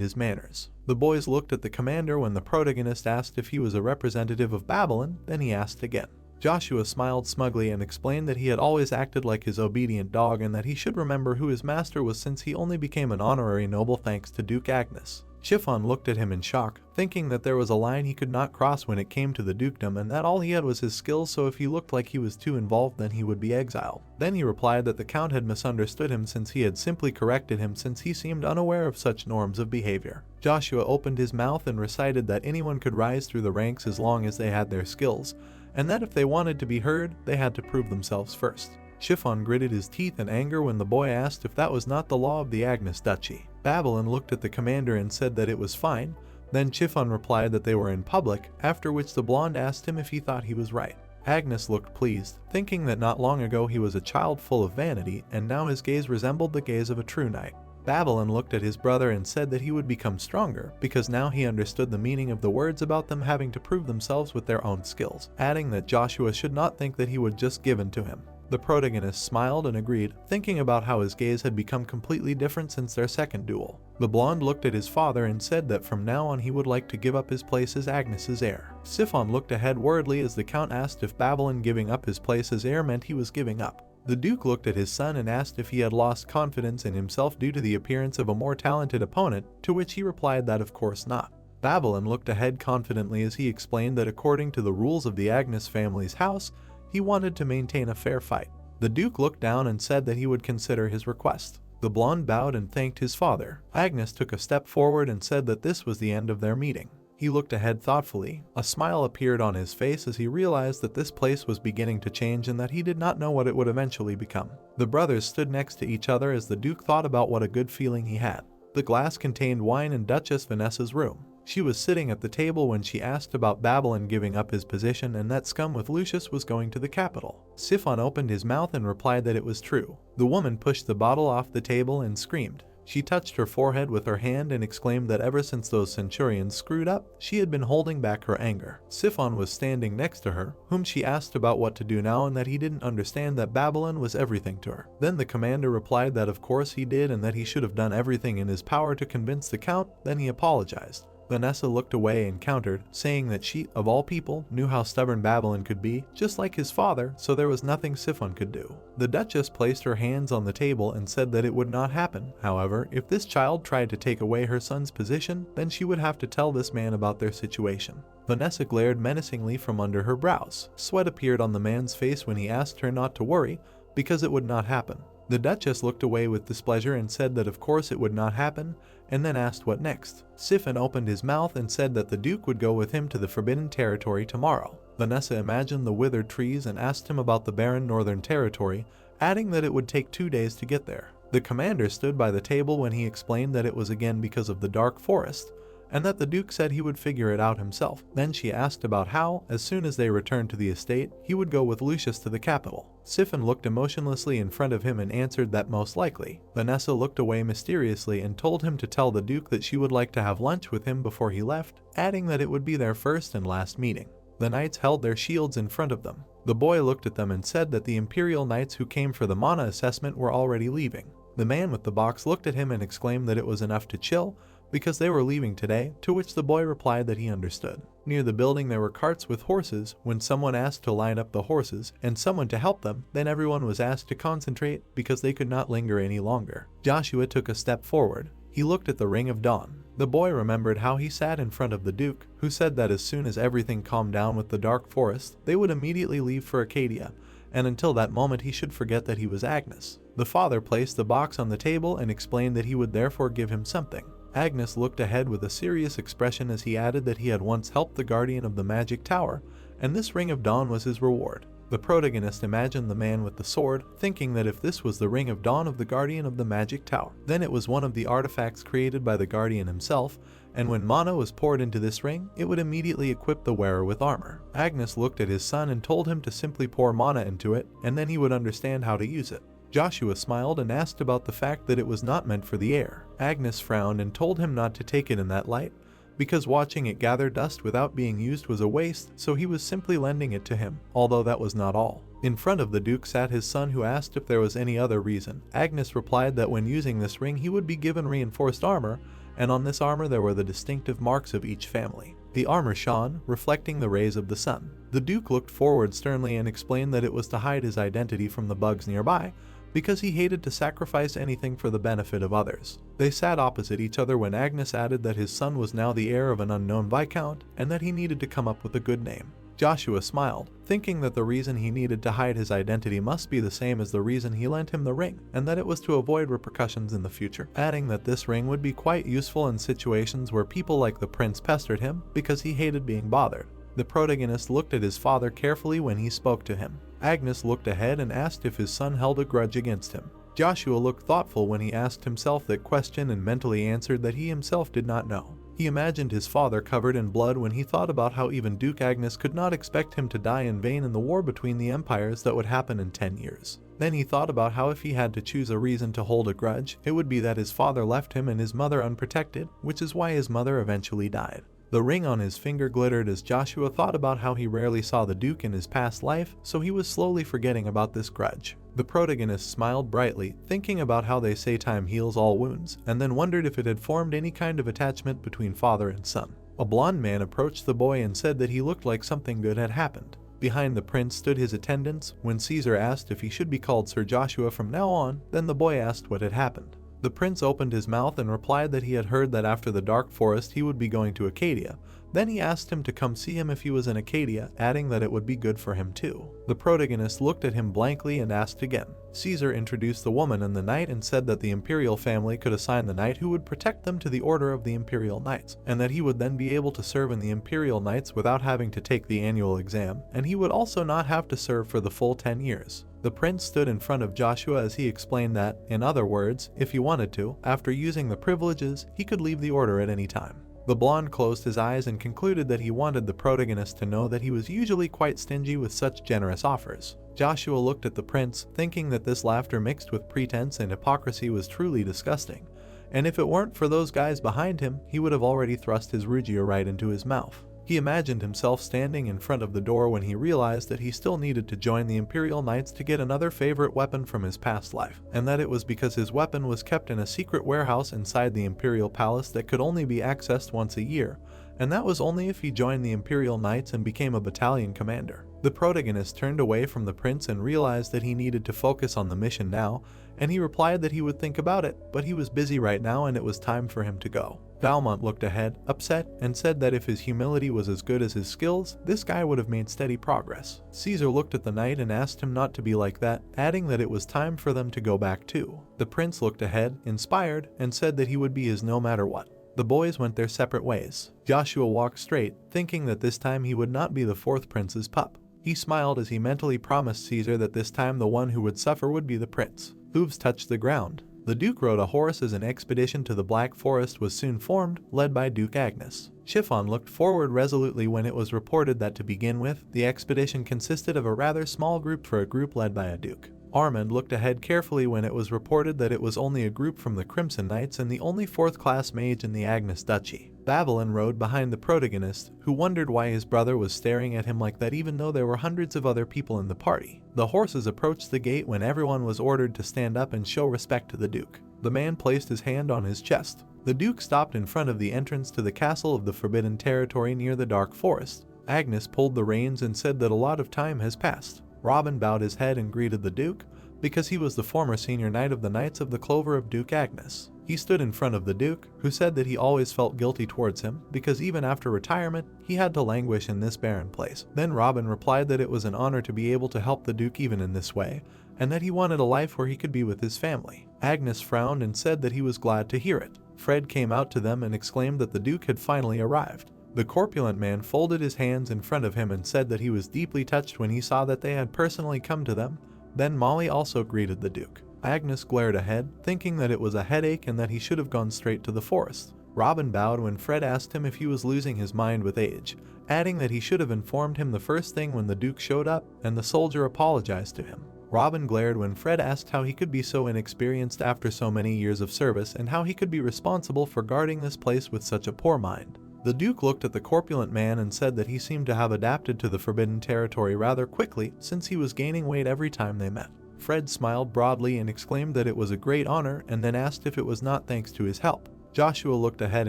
his manners. The boys looked at the commander when the protagonist asked if he was a representative of Babylon, then he asked again. Joshua smiled smugly and explained that he had always acted like his obedient dog and that he should remember who his master was since he only became an honorary noble thanks to Duke Agnes. Chiffon looked at him in shock, thinking that there was a line he could not cross when it came to the dukedom and that all he had was his skills, so if he looked like he was too involved then he would be exiled. Then he replied that the Count had misunderstood him since he had simply corrected him since he seemed unaware of such norms of behavior. Joshua opened his mouth and recited that anyone could rise through the ranks as long as they had their skills, and that if they wanted to be heard, they had to prove themselves first. Chiffon gritted his teeth in anger when the boy asked if that was not the law of the Agnes Duchy. Babylon looked at the commander and said that it was fine. Then Chiffon replied that they were in public, after which the blonde asked him if he thought he was right. Agnes looked pleased, thinking that not long ago he was a child full of vanity, and now his gaze resembled the gaze of a true knight. Babylon looked at his brother and said that he would become stronger, because now he understood the meaning of the words about them having to prove themselves with their own skills, adding that Joshua should not think that he would just give in to him. The protagonist smiled and agreed, thinking about how his gaze had become completely different since their second duel. The blonde looked at his father and said that from now on he would like to give up his place as Agnes's heir. Siphon looked ahead worriedly as the Count asked if Babylon giving up his place as heir meant he was giving up. The Duke looked at his son and asked if he had lost confidence in himself due to the appearance of a more talented opponent, to which he replied that of course not. Babylon looked ahead confidently as he explained that according to the rules of the Agnes family's house, he wanted to maintain a fair fight. The Duke looked down and said that he would consider his request. The blonde bowed and thanked his father. Agnes took a step forward and said that this was the end of their meeting. He looked ahead thoughtfully. A smile appeared on his face as he realized that this place was beginning to change and that he did not know what it would eventually become. The brothers stood next to each other as the Duke thought about what a good feeling he had. The glass contained wine in Duchess Vanessa's room. She was sitting at the table when she asked about Babylon giving up his position and that scum with Lucius was going to the capital. Siphon opened his mouth and replied that it was true. The woman pushed the bottle off the table and screamed. She touched her forehead with her hand and exclaimed that ever since those centurions screwed up, she had been holding back her anger. Siphon was standing next to her, whom she asked about what to do now and that he didn't understand that Babylon was everything to her. Then the commander replied that of course he did and that he should have done everything in his power to convince the Count, then he apologized. Vanessa looked away and countered, saying that she, of all people, knew how stubborn Babylon could be, just like his father, so there was nothing Siphon could do. The Duchess placed her hands on the table and said that it would not happen. However, if this child tried to take away her son's position, then she would have to tell this man about their situation. Vanessa glared menacingly from under her brows. Sweat appeared on the man's face when he asked her not to worry, because it would not happen. The Duchess looked away with displeasure and said that of course it would not happen, and then asked what next. Siphon opened his mouth and said that the Duke would go with him to the Forbidden Territory tomorrow. Vanessa imagined the withered trees and asked him about the barren Northern Territory, adding that it would take 2 days to get there. The commander stood by the table when he explained that it was again because of the dark forest, and that the Duke said he would figure it out himself. Then she asked about how, as soon as they returned to the estate, he would go with Lucius to the capital. Siphon looked emotionlessly in front of him and answered that most likely. Vanessa looked away mysteriously and told him to tell the Duke that she would like to have lunch with him before he left, adding that it would be their first and last meeting. The knights held their shields in front of them. The boy looked at them and said that the Imperial Knights who came for the mana assessment were already leaving. The man with the box looked at him and exclaimed that it was enough to chill, because they were leaving today, to which the boy replied that he understood. Near the building there were carts with horses. When someone asked to line up the horses, and someone to help them, then everyone was asked to concentrate because they could not linger any longer. Joshua took a step forward. He looked at the Ring of Dawn. The boy remembered how he sat in front of the Duke, who said that as soon as everything calmed down with the Dark Forest, they would immediately leave for Acadia, and until that moment he should forget that he was Agnes. The father placed the box on the table and explained that he would therefore give him something. Agnes looked ahead with a serious expression as he added that he had once helped the guardian of the magic tower, and this Ring of Dawn was his reward. The protagonist imagined the man with the sword, thinking that if this was the Ring of Dawn of the guardian of the magic tower, then it was one of the artifacts created by the guardian himself, and when mana was poured into this ring, it would immediately equip the wearer with armor. Agnes looked at his son and told him to simply pour mana into it, and then he would understand how to use it. Joshua smiled and asked about the fact that it was not meant for the air. Agnes frowned and told him not to take it in that light, because watching it gather dust without being used was a waste, so he was simply lending it to him, although that was not all. In front of the Duke sat his son, who asked if there was any other reason. Agnes replied that when using this ring he would be given reinforced armor, and on this armor there were the distinctive marks of each family. The armor shone, reflecting the rays of the sun. The Duke looked forward sternly and explained that it was to hide his identity from the bugs nearby, because he hated to sacrifice anything for the benefit of others. They sat opposite each other when Agnes added that his son was now the heir of an unknown viscount, and that he needed to come up with a good name. Joshua smiled, thinking that the reason he needed to hide his identity must be the same as the reason he lent him the ring, and that it was to avoid repercussions in the future, adding that this ring would be quite useful in situations where people like the prince pestered him, because he hated being bothered. The protagonist looked at his father carefully when he spoke to him. Agnes looked ahead and asked if his son held a grudge against him. Joshua looked thoughtful when he asked himself that question and mentally answered that he himself did not know. He imagined his father covered in blood when he thought about how even Duke Agnes could not expect him to die in vain in the war between the empires that would happen in 10 years. Then he thought about how if he had to choose a reason to hold a grudge, it would be that his father left him and his mother unprotected, which is why his mother eventually died. The ring on his finger glittered as Joshua thought about how he rarely saw the Duke in his past life, so he was slowly forgetting about this grudge. The protagonist smiled brightly, thinking about how they say time heals all wounds, and then wondered if it had formed any kind of attachment between father and son. A blond man approached the boy and said that he looked like something good had happened. Behind the prince stood his attendants. When Caesar asked if he should be called Sir Joshua from now on, then the boy asked what had happened. The prince opened his mouth and replied that he had heard that after the Dark Forest he would be going to Acadia. Then he asked him to come see him if he was in Acadia, adding that it would be good for him too. The protagonist looked at him blankly and asked again. Caesar introduced the woman and the knight and said that the imperial family could assign the knight who would protect them to the order of the Imperial Knights, and that he would then be able to serve in the Imperial Knights without having to take the annual exam, and he would also not have to serve for the full 10 years. The prince stood in front of Joshua as he explained that, in other words, if he wanted to, after using the privileges, he could leave the order at any time. The blonde closed his eyes and concluded that he wanted the protagonist to know that he was usually quite stingy with such generous offers. Joshua looked at the prince, thinking that this laughter mixed with pretense and hypocrisy was truly disgusting, and if it weren't for those guys behind him, he would have already thrust his Rugia right into his mouth. He imagined himself standing in front of the door when he realized that he still needed to join the Imperial Knights to get another favorite weapon from his past life, and that it was because his weapon was kept in a secret warehouse inside the Imperial Palace that could only be accessed once a year, and that was only if he joined the Imperial Knights and became a battalion commander. The protagonist turned away from the prince and realized that he needed to focus on the mission now, and he replied that he would think about it, but he was busy right now and it was time for him to go. Valmont looked ahead, upset, and said that if his humility was as good as his skills, this guy would have made steady progress. Caesar looked at the knight and asked him not to be like that, adding that it was time for them to go back too. The prince looked ahead, inspired, and said that he would be his no matter what. The boys went their separate ways. Joshua walked straight, thinking that this time he would not be the fourth prince's pup. He smiled as he mentally promised Caesar that this time the one who would suffer would be the prince. Hooves touched the ground. The Duke rode a horse as an expedition to the Black Forest was soon formed, led by Duke Agnes. Chiffon looked forward resolutely when it was reported that to begin with, the expedition consisted of a rather small group for a group led by a Duke. Armand looked ahead carefully when it was reported that it was only a group from the Crimson Knights and the only 4th class mage in the Agnes Duchy. Babylon rode behind the protagonist, who wondered why his brother was staring at him like that even though there were hundreds of other people in the party. The horses approached the gate when everyone was ordered to stand up and show respect to the Duke. The man placed his hand on his chest. The Duke stopped in front of the entrance to the castle of the Forbidden Territory near the Dark Forest. Agnes pulled the reins and said that a lot of time has passed. Robin bowed his head and greeted the Duke, because he was the former senior knight of the Knights of the Clover of Duke Agnes. He stood in front of the Duke, who said that he always felt guilty towards him, because even after retirement, he had to languish in this barren place. Then Robin replied that it was an honor to be able to help the Duke even in this way, and that he wanted a life where he could be with his family. Agnes frowned and said that he was glad to hear it. Fred came out to them and exclaimed that the Duke had finally arrived. The corpulent man folded his hands in front of him and said that he was deeply touched when he saw that they had personally come to them. Then Molly also greeted the Duke. Agnes glared ahead, thinking that it was a headache and that he should have gone straight to the forest. Robin bowed when Fred asked him if he was losing his mind with age, adding that he should have informed him the first thing when the Duke showed up, and the soldier apologized to him. Robin glared when Fred asked how he could be so inexperienced after so many years of service and how he could be responsible for guarding this place with such a poor mind. The Duke looked at the corpulent man and said that he seemed to have adapted to the Forbidden Territory rather quickly since he was gaining weight every time they met. Fred smiled broadly and exclaimed that it was a great honor and then asked if it was not thanks to his help. Joshua looked ahead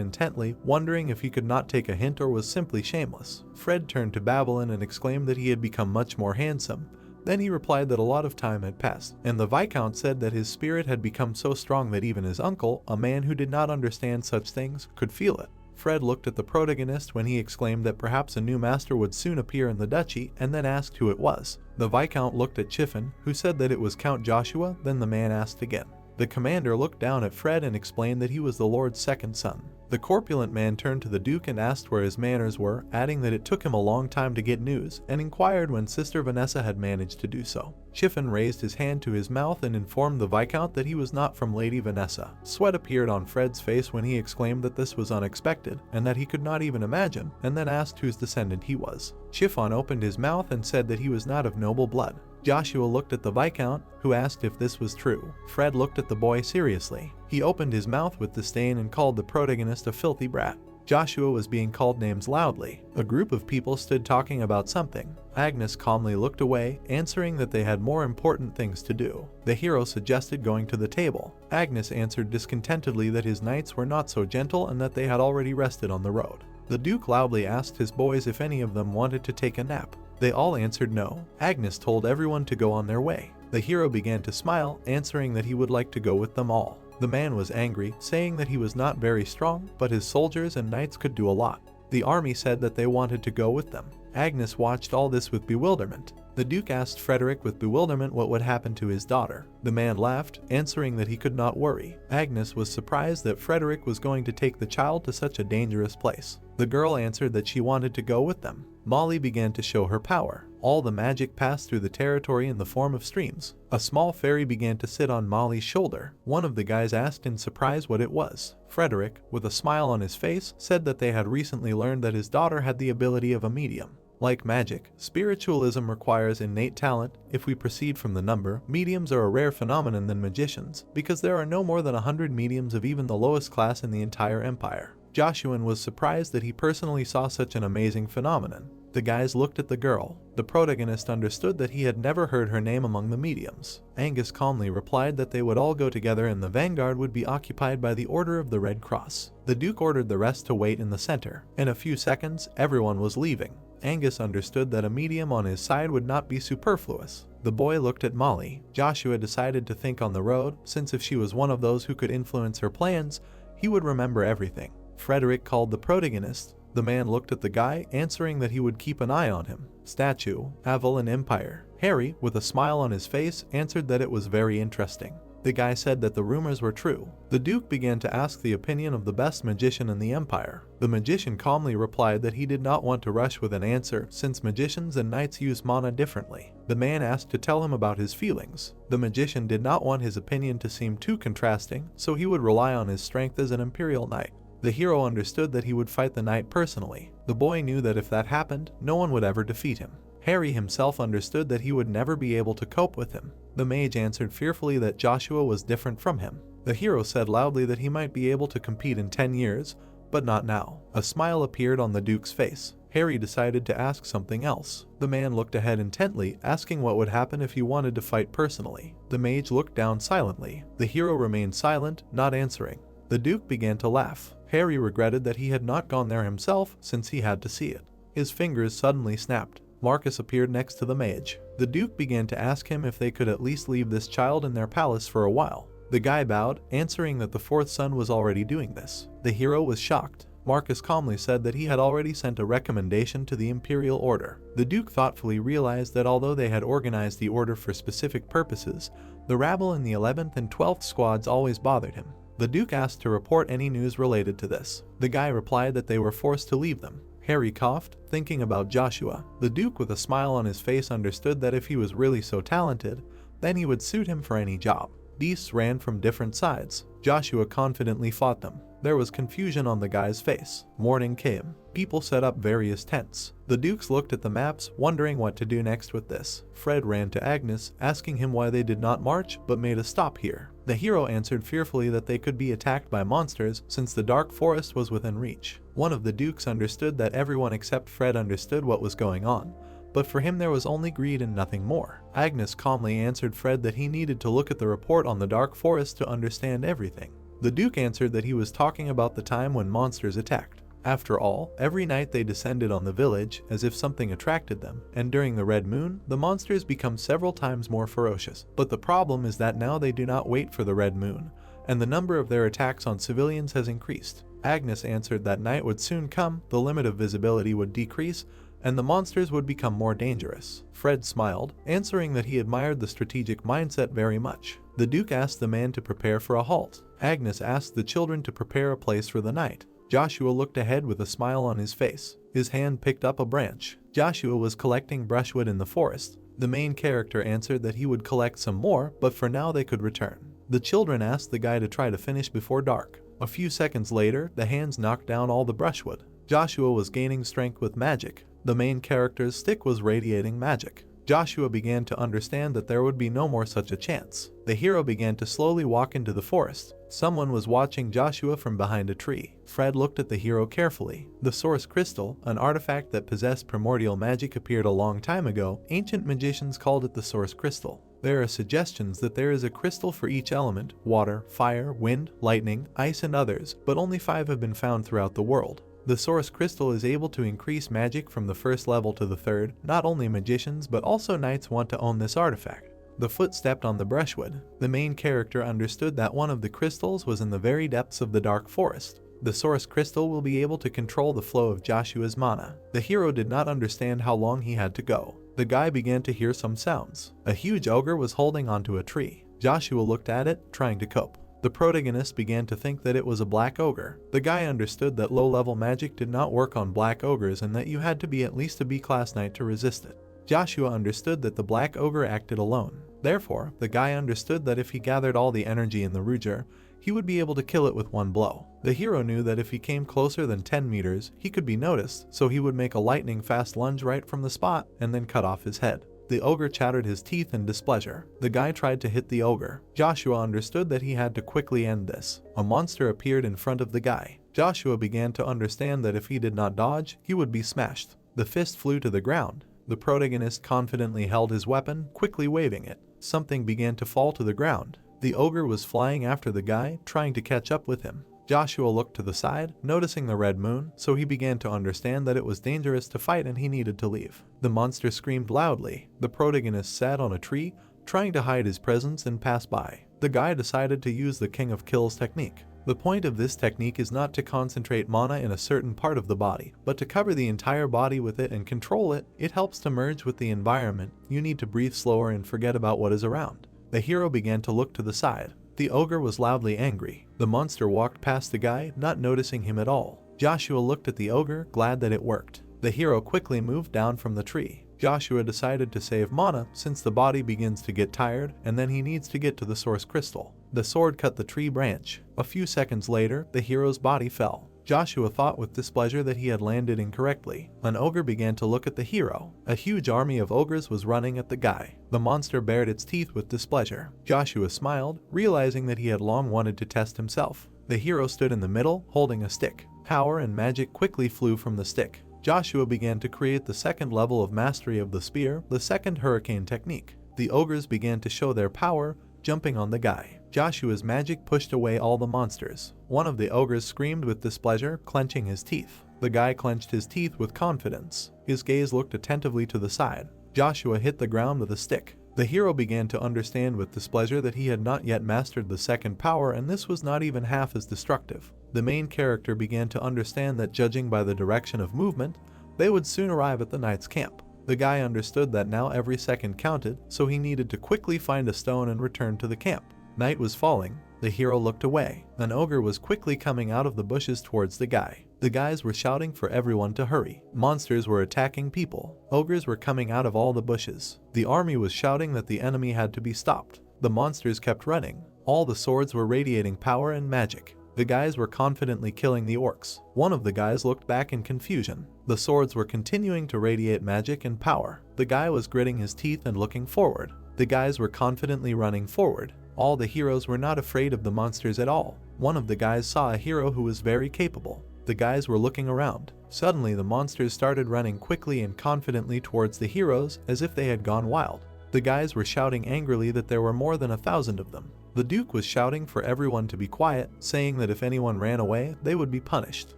intently, wondering if he could not take a hint or was simply shameless. Fred turned to Babylon and exclaimed that he had become much more handsome. Then he replied that a lot of time had passed, and the Viscount said that his spirit had become so strong that even his uncle, a man who did not understand such things, could feel it. Fred looked at the protagonist when he exclaimed that perhaps a new master would soon appear in the duchy, and then asked who it was. The Viscount looked at Chiffon, who said that it was Count Joshua. Then the man asked again. The commander looked down at Fred and explained that he was the Lord's second son. The corpulent man turned to the Duke and asked where his manners were, adding that it took him a long time to get news, and inquired when Sister Vanessa had managed to do so. Chiffon raised his hand to his mouth and informed the Viscount that he was not from Lady Vanessa. Sweat appeared on Fred's face when he exclaimed that this was unexpected, and that he could not even imagine, and then asked whose descendant he was. Chiffon opened his mouth and said that he was not of noble blood. Joshua looked at the Viscount, who asked if this was true. Fred looked at the boy seriously. He opened his mouth with disdain and called the protagonist a filthy brat. Joshua was being called names loudly. A group of people stood talking about something. Agnes calmly looked away, answering that they had more important things to do. The hero suggested going to the table. Agnes answered discontentedly that his knights were not so gentle and that they had already rested on the road. The Duke loudly asked his boys if any of them wanted to take a nap. They all answered no. Agnes told everyone to go on their way. The hero began to smile, answering that he would like to go with them all. The man was angry, saying that he was not very strong, but his soldiers and knights could do a lot. The army said that they wanted to go with them. Agnes watched all this with bewilderment. The Duke asked Frederick with bewilderment what would happen to his daughter. The man laughed, answering that he could not worry. Agnes was surprised that Frederick was going to take the child to such a dangerous place. The girl answered that she wanted to go with them. Molly began to show her power. All the magic passed through the territory in the form of streams. A small fairy began to sit on Molly's shoulder. One of the guys asked in surprise what it was. Frederick, with a smile on his face, said that they had recently learned that his daughter had the ability of a medium. Like magic, spiritualism requires innate talent. If we proceed from the number, mediums are a rare phenomenon than magicians, because there are no more than 100 mediums of even the lowest class in the entire empire. Joshua was surprised that he personally saw such an amazing phenomenon. The guys looked at the girl. The protagonist understood that he had never heard her name among the mediums. Angus calmly replied that they would all go together and the vanguard would be occupied by the Order of the Red Cross. The Duke ordered the rest to wait in the center. In a few seconds, everyone was leaving. Angus understood that a medium on his side would not be superfluous. The boy looked at Molly. Joshua decided to think on the road, since if she was one of those who could influence her plans, he would remember everything. Frederick called the protagonist. The man looked at the guy, answering that he would keep an eye on him. Statue, Aval and Empire. Harry, with a smile on his face, answered that it was very interesting. The guy said that the rumors were true. The Duke began to ask the opinion of the best magician in the empire. The magician calmly replied that he did not want to rush with an answer since magicians and knights use mana differently. The man asked to tell him about his feelings. The magician did not want his opinion to seem too contrasting, so he would rely on his strength as an imperial knight. The hero understood that he would fight the knight personally. The boy knew that if that happened, no one would ever defeat him. Harry himself understood that he would never be able to cope with him. The mage answered fearfully that Joshua was different from him. The hero said loudly that he might be able to compete in 10 years, but not now. A smile appeared on the Duke's face. Harry decided to ask something else. The man looked ahead intently, asking what would happen if he wanted to fight personally. The mage looked down silently. The hero remained silent, not answering. The Duke began to laugh. Harry regretted that he had not gone there himself since he had to see it. His fingers suddenly snapped. Marcus appeared next to the mage. The Duke began to ask him if they could at least leave this child in their palace for a while. The guy bowed, answering that the fourth son was already doing this. The hero was shocked. Marcus calmly said that he had already sent a recommendation to the Imperial Order. The Duke thoughtfully realized that although they had organized the order for specific purposes, the rabble in the 11th and 12th squads always bothered him. The Duke asked to report any news related to this. The guy replied that they were forced to leave them. Harry coughed, thinking about Joshua. The Duke with a smile on his face understood that if he was really so talented, then he would suit him for any job. Beasts ran from different sides. Joshua confidently fought them. There was confusion on the guy's face. Morning came. People set up various tents. The Dukes looked at the maps, wondering what to do next with this. Fred ran to Agnes, asking him why they did not march but made a stop here. The hero answered fearfully that they could be attacked by monsters since the dark forest was within reach. One of the Dukes understood that everyone except Fred understood what was going on, but for him there was only greed and nothing more. Agnes calmly answered Fred that he needed to look at the report on the dark forest to understand everything. The Duke answered that he was talking about the time when monsters attacked. After all, every night they descended on the village as if something attracted them, and during the red moon, the monsters become several times more ferocious. But the problem is that now they do not wait for the red moon, and the number of their attacks on civilians has increased. Agnes answered that night would soon come, the limit of visibility would decrease, and the monsters would become more dangerous. Fred smiled, answering that he admired the strategic mindset very much. The Duke asked the man to prepare for a halt. Agnes asked the children to prepare a place for the night. Joshua looked ahead with a smile on his face. His hand picked up a branch. Joshua was collecting brushwood in the forest. The main character answered that he would collect some more, but for now they could return. The children asked the guy to try to finish before dark. A few seconds later, the hands knocked down all the brushwood. Joshua was gaining strength with magic. The main character's stick was radiating magic. Joshua began to understand that there would be no more such a chance. The hero began to slowly walk into the forest. Someone was watching Joshua from behind a tree. Fred looked at the hero carefully. The source crystal, an artifact that possessed primordial magic, appeared a long time ago. Ancient magicians called it the source crystal. There are suggestions that there is a crystal for each element: water, fire, wind, lightning, ice, and others, but only 5 have been found throughout the world. The source crystal is able to increase magic from the 1st level to the 3rd. Not only magicians but also knights want to own this artifact. The foot stepped on the brushwood. The main character understood that one of the crystals was in the very depths of the dark forest. The source crystal will be able to control the flow of Joshua's mana. The hero did not understand how long he had to go. The guy began to hear some sounds. A huge ogre was holding onto a tree. Joshua looked at it, trying to cope. The protagonist began to think that it was a black ogre. The guy understood that low-level magic did not work on black ogres and that you had to be at least a B-class knight to resist it. Joshua understood that the black ogre acted alone. Therefore, the guy understood that if he gathered all the energy in the Ruger, he would be able to kill it with one blow. The hero knew that if he came closer than 10 meters, he could be noticed, so he would make a lightning-fast lunge right from the spot and then cut off his head. The ogre chattered his teeth in displeasure. The guy tried to hit the ogre. Joshua understood that he had to quickly end this. A monster appeared in front of the guy. Joshua began to understand that if he did not dodge, he would be smashed. The fist flew to the ground. The protagonist confidently held his weapon, quickly waving it. Something began to fall to the ground. The ogre was flying after the guy, trying to catch up with him. Joshua looked to the side, noticing the red moon, so he began to understand that it was dangerous to fight and he needed to leave. The monster screamed loudly. The protagonist sat on a tree, trying to hide his presence and pass by. The guy decided to use the King of Kills technique. The point of this technique is not to concentrate mana in a certain part of the body, but to cover the entire body with it and control it. It helps to merge with the environment. You need to breathe slower and forget about what is around. The hero began to look to the side. The ogre was loudly angry. The monster walked past the guy, not noticing him at all. Joshua looked at the ogre, glad that it worked. The hero quickly moved down from the tree. Joshua decided to save Mana since the body begins to get tired and then he needs to get to the source crystal. The sword cut the tree branch. A few seconds later, the hero's body fell. Joshua thought with displeasure that he had landed incorrectly. An ogre began to look at the hero. A huge army of ogres was running at the guy. The monster bared its teeth with displeasure. Joshua smiled, realizing that he had long wanted to test himself. The hero stood in the middle, holding a stick. Power and magic quickly flew from the stick. Joshua began to create the second level of mastery of the spear, the second hurricane technique. The ogres began to show their power, jumping on the guy. Joshua's magic pushed away all the monsters. One of the ogres screamed with displeasure, clenching his teeth. The guy clenched his teeth with confidence. His gaze looked attentively to the side. Joshua hit the ground with a stick. The hero began to understand with displeasure that he had not yet mastered the second power, and this was not even half as destructive. The main character began to understand that judging by the direction of movement, they would soon arrive at the knight's camp. The guy understood that now every second counted, so he needed to quickly find a stone and return to the camp. Night was falling. The hero looked away. An ogre was quickly coming out of the bushes towards the guy. The guys were shouting for everyone to hurry. Monsters were attacking people. Ogres were coming out of all the bushes. The army was shouting that the enemy had to be stopped. The monsters kept running. All the swords were radiating power and magic. The guys were confidently killing the orcs. One of the guys looked back in confusion. The swords were continuing to radiate magic and power. The guy was gritting his teeth and looking forward. The guys were confidently running forward. All the heroes were not afraid of the monsters at all. One of the guys saw a hero who was very capable. The guys were looking around. Suddenly the monsters started running quickly and confidently towards the heroes as if they had gone wild. The guys were shouting angrily that there were more than 1,000 of them. The Duke was shouting for everyone to be quiet, saying that if anyone ran away, they would be punished.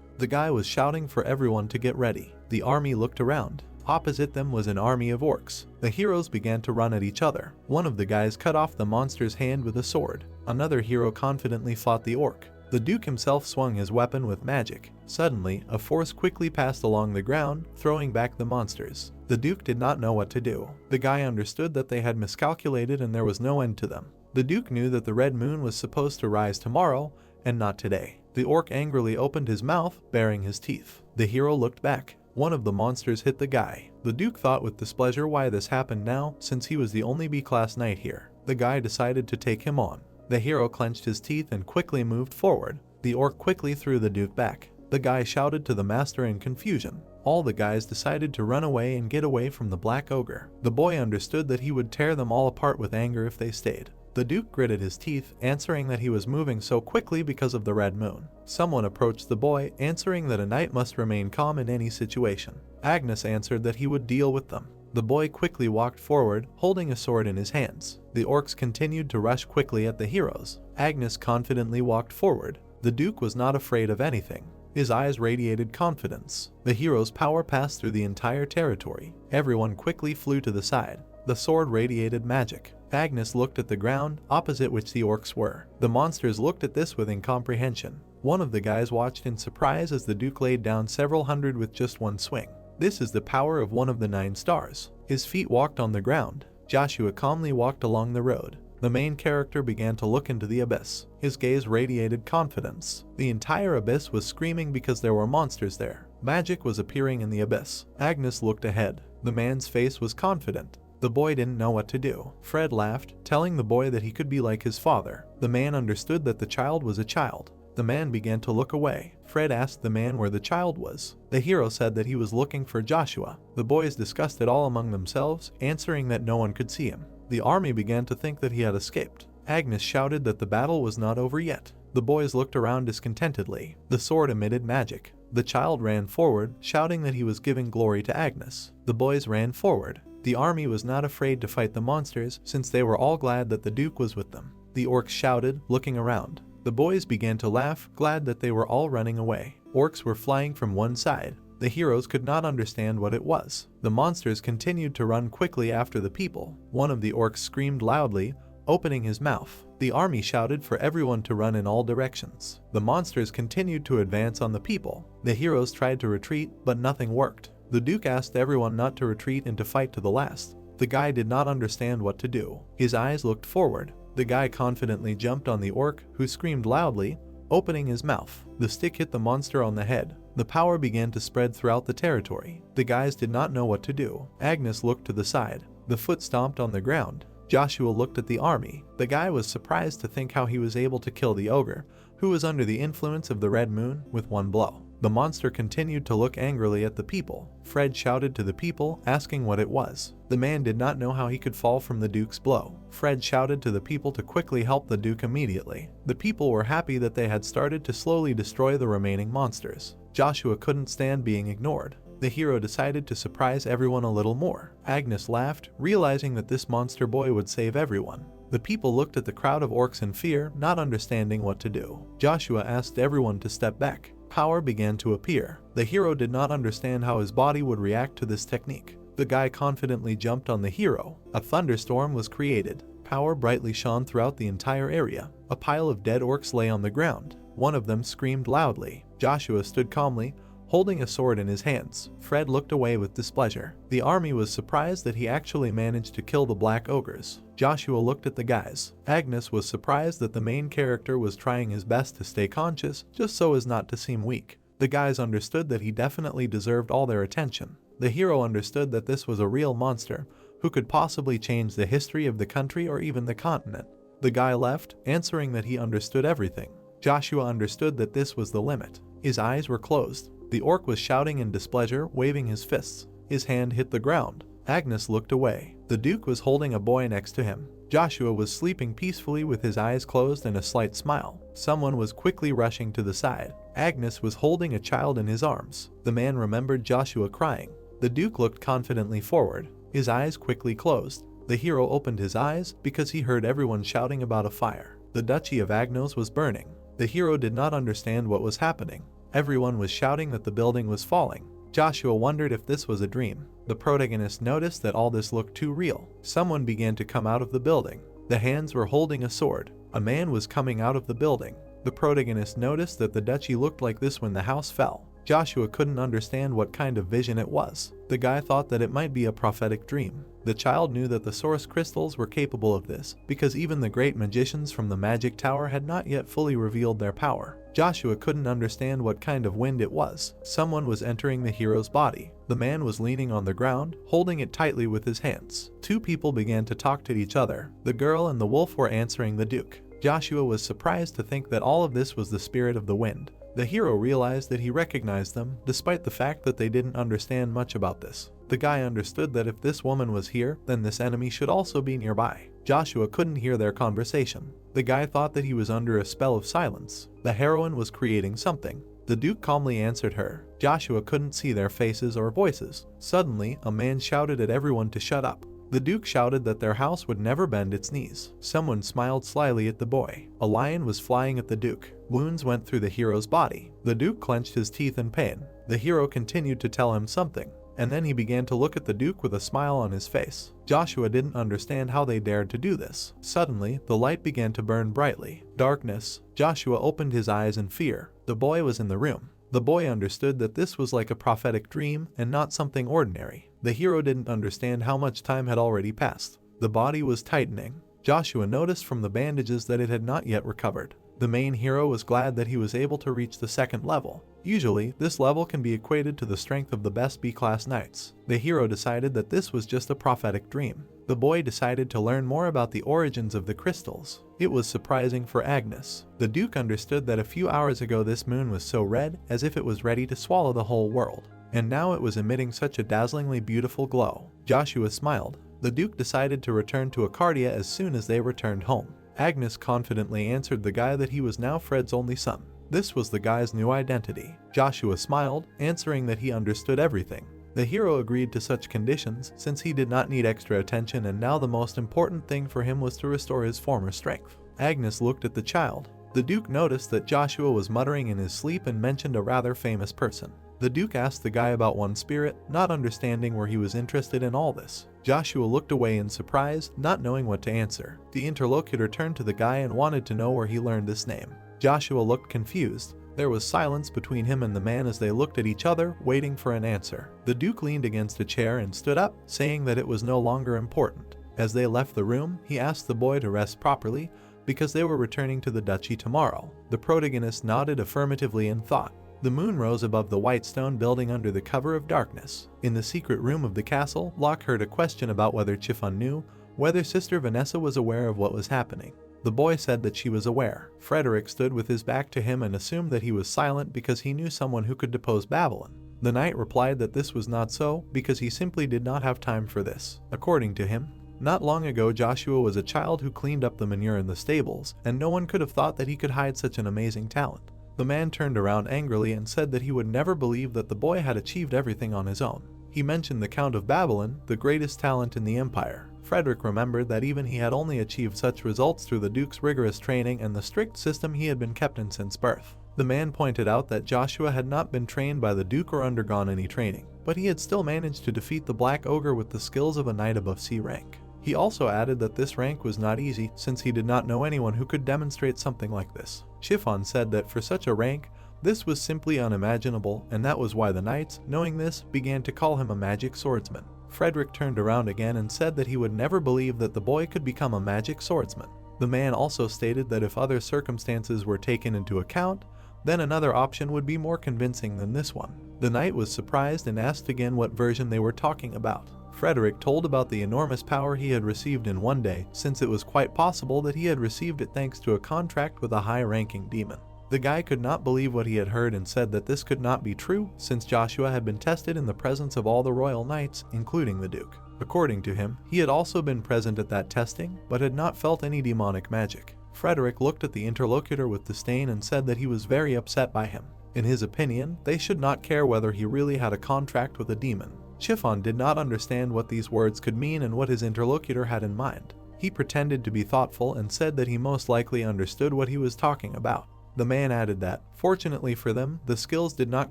The guy was shouting for everyone to get ready. The army looked around. Opposite them was an army of orcs. The heroes began to run at each other. One of the guys cut off the monster's hand with a sword. Another hero confidently fought the orc. The Duke himself swung his weapon with magic. Suddenly, a force quickly passed along the ground, throwing back the monsters. The Duke did not know what to do. The guy understood that they had miscalculated and there was no end to them. The Duke knew that the red moon was supposed to rise tomorrow, and not today. The orc angrily opened his mouth, baring his teeth. The hero looked back. One of the monsters hit the guy. The Duke thought with displeasure why this happened now, since he was the only B-class knight here. The guy decided to take him on. The hero clenched his teeth and quickly moved forward. The orc quickly threw the Duke back. The guy shouted to the master in confusion. All the guys decided to run away and get away from the black ogre. The boy understood that he would tear them all apart with anger if they stayed. The Duke gritted his teeth, answering that he was moving so quickly because of the red moon. Someone approached the boy, answering that a knight must remain calm in any situation. Agnes answered that he would deal with them. The boy quickly walked forward, holding a sword in his hands. The orcs continued to rush quickly at the heroes. Agnes confidently walked forward. The Duke was not afraid of anything. His eyes radiated confidence. The hero's power passed through the entire territory. Everyone quickly flew to the side. The sword radiated magic. Agnes looked at the ground, opposite which the orcs were. The monsters looked at this with incomprehension. One of the guys watched in surprise as the Duke laid down several hundred with just one swing. This is the power of one of the 9 stars. His feet walked on the ground. Joshua calmly walked along the road. The main character began to look into the abyss. His gaze radiated confidence. The entire abyss was screaming because there were monsters there. Magic was appearing in the abyss. Agnes looked ahead. The man's face was confident. The boy didn't know what to do. Fred laughed, telling the boy that he could be like his father. The man understood that the child was a child. The man began to look away. Fred asked the man where the child was. The hero said that he was looking for Joshua. The boys discussed it all among themselves, answering that no one could see him. The army began to think that he had escaped. Agnes shouted that the battle was not over yet. The boys looked around discontentedly. The sword emitted magic. The child ran forward, shouting that he was giving glory to Agnes. The boys ran forward. The army was not afraid to fight the monsters, since they were all glad that the Duke was with them. The orcs shouted, looking around. The boys began to laugh, glad that they were all running away. Orcs were flying from one side. The heroes could not understand what it was. The monsters continued to run quickly after the people. One of the orcs screamed loudly, opening his mouth. The army shouted for everyone to run in all directions. The monsters continued to advance on the people. The heroes tried to retreat, but nothing worked. The Duke asked everyone not to retreat and to fight to the last. The guy did not understand what to do. His eyes looked forward. The guy confidently jumped on the orc, who screamed loudly, opening his mouth. The stick hit the monster on the head. The power began to spread throughout the territory. The guys did not know what to do. Agnes looked to the side. The foot stomped on the ground. Joshua looked at the army. The guy was surprised to think how he was able to kill the ogre, who was under the influence of the red moon, with one blow. The monster continued to look angrily at the people. Fred shouted to the people, asking what it was. The man did not know how he could fall from the Duke's blow. Fred shouted to the people to quickly help the Duke immediately. The people were happy that they had started to slowly destroy the remaining monsters. Joshua couldn't stand being ignored. The hero decided to surprise everyone a little more. Agnes laughed, realizing that this monster boy would save everyone. The people looked at the crowd of orcs in fear, not understanding what to do. Joshua asked everyone to step back. Power began to appear. The hero did not understand how his body would react to this technique. The guy confidently jumped on the hero. A thunderstorm was created. Power brightly shone throughout the entire area. A pile of dead orcs lay on the ground. One of them screamed loudly. Joshua stood calmly, holding a sword in his hands. Fred looked away with displeasure. The army was surprised that he actually managed to kill the black ogres. Joshua looked at the guys. Agnes was surprised that the main character was trying his best to stay conscious, just so as not to seem weak. The guys understood that he definitely deserved all their attention. The hero understood that this was a real monster, who could possibly change the history of the country or even the continent. The guy left, answering that he understood everything. Joshua understood that this was the limit. His eyes were closed. The orc was shouting in displeasure, waving his fists. His hand hit the ground. Agnes looked away. The Duke was holding a boy next to him. Joshua was sleeping peacefully with his eyes closed and a slight smile. Someone was quickly rushing to the side. Agnes was holding a child in his arms. The man remembered Joshua crying. The Duke looked confidently forward. His eyes quickly closed. The hero opened his eyes because he heard everyone shouting about a fire. The Duchy of Agnos was burning. The hero did not understand what was happening. Everyone was shouting that the building was falling. Joshua wondered if this was a dream. The protagonist noticed that all this looked too real. Someone began to come out of the building. The hands were holding a sword. A man was coming out of the building. The protagonist noticed that the duchy looked like this when the house fell. Joshua couldn't understand what kind of vision it was. The guy thought that it might be a prophetic dream. The child knew that the source crystals were capable of this, because even the great magicians from the magic tower had not yet fully revealed their power. Joshua couldn't understand what kind of wind it was. Someone was entering the hero's body. The man was leaning on the ground, holding it tightly with his hands. Two people began to talk to each other. The girl and the wolf were answering the Duke. Joshua was surprised to think that all of this was the spirit of the wind. The hero realized that he recognized them, despite the fact that they didn't understand much about this. The guy understood that if this woman was here, then this enemy should also be nearby. Joshua couldn't hear their conversation. The guy thought that he was under a spell of silence. The heroine was creating something. The Duke calmly answered her. Joshua couldn't see their faces or voices. Suddenly, a man shouted at everyone to shut up. The Duke shouted that their house would never bend its knees. Someone smiled slyly at the boy. A lion was flying at the Duke. Wounds went through the hero's body. The Duke clenched his teeth in pain. The hero continued to tell him something, and then he began to look at the Duke with a smile on his face. Joshua didn't understand how they dared to do this. Suddenly, the light began to burn brightly. Darkness. Joshua opened his eyes in fear. The boy was in the room. The boy understood that this was like a prophetic dream and not something ordinary. The hero didn't understand how much time had already passed. The body was tightening. Joshua noticed from the bandages that it had not yet recovered. The main hero was glad that he was able to reach the second level. Usually, this level can be equated to the strength of the best B-class knights. The hero decided that this was just a prophetic dream. The boy decided to learn more about the origins of the crystals. It was surprising for Agnes. The Duke understood that a few hours ago this moon was so red as if it was ready to swallow the whole world. And now it was emitting such a dazzlingly beautiful glow. Joshua smiled. The Duke decided to return to Arcadia as soon as they returned home. Agnes confidently answered the guy that he was now Fred's only son. This was the guy's new identity. Joshua smiled, answering that he understood everything. The hero agreed to such conditions since he did not need extra attention, and now the most important thing for him was to restore his former strength. Agnes looked at the child. The Duke noticed that Joshua was muttering in his sleep and mentioned a rather famous person. The Duke asked the guy about one spirit, not understanding where he was interested in all this. Joshua looked away in surprise, not knowing what to answer. The interlocutor turned to the guy and wanted to know where he learned this name. Joshua looked confused. There was silence between him and the man as they looked at each other, waiting for an answer. The Duke leaned against a chair and stood up, saying that it was no longer important. As they left the room, he asked the boy to rest properly, because they were returning to the duchy tomorrow. The protagonist nodded affirmatively and thought. The moon rose above the white stone building under the cover of darkness. In the secret room of the castle, Locke heard a question about whether Chiffon knew whether Sister Vanessa was aware of what was happening. The boy said that she was aware. Frederick stood with his back to him and assumed that he was silent because he knew someone who could depose Babylon. The knight replied that this was not so because he simply did not have time for this. According to him, not long ago Joshua was a child who cleaned up the manure in the stables, and no one could have thought that he could hide such an amazing talent. The man turned around angrily and said that he would never believe that the boy had achieved everything on his own. He mentioned the Count of Babylon, the greatest talent in the empire. Frederick remembered that even he had only achieved such results through the Duke's rigorous training and the strict system he had been kept in since birth. The man pointed out that Joshua had not been trained by the Duke or undergone any training, but he had still managed to defeat the Black Ogre with the skills of a knight above C rank. He also added that this rank was not easy since he did not know anyone who could demonstrate something like this. Chiffon said that for such a rank, this was simply unimaginable, and that was why the knights, knowing this, began to call him a magic swordsman. Frederick turned around again and said that he would never believe that the boy could become a magic swordsman. The man also stated that if other circumstances were taken into account, then another option would be more convincing than this one. The knight was surprised and asked again what version they were talking about. Frederick told about the enormous power he had received in one day, since it was quite possible that he had received it thanks to a contract with a high-ranking demon. The guy could not believe what he had heard and said that this could not be true, since Joshua had been tested in the presence of all the royal knights, including the Duke. According to him, he had also been present at that testing, but had not felt any demonic magic. Frederick looked at the interlocutor with disdain and said that he was very upset by him. In his opinion, they should not care whether he really had a contract with a demon. Chiffon did not understand what these words could mean and what his interlocutor had in mind. He pretended to be thoughtful and said that he most likely understood what he was talking about. The man added that, fortunately for them, the skills did not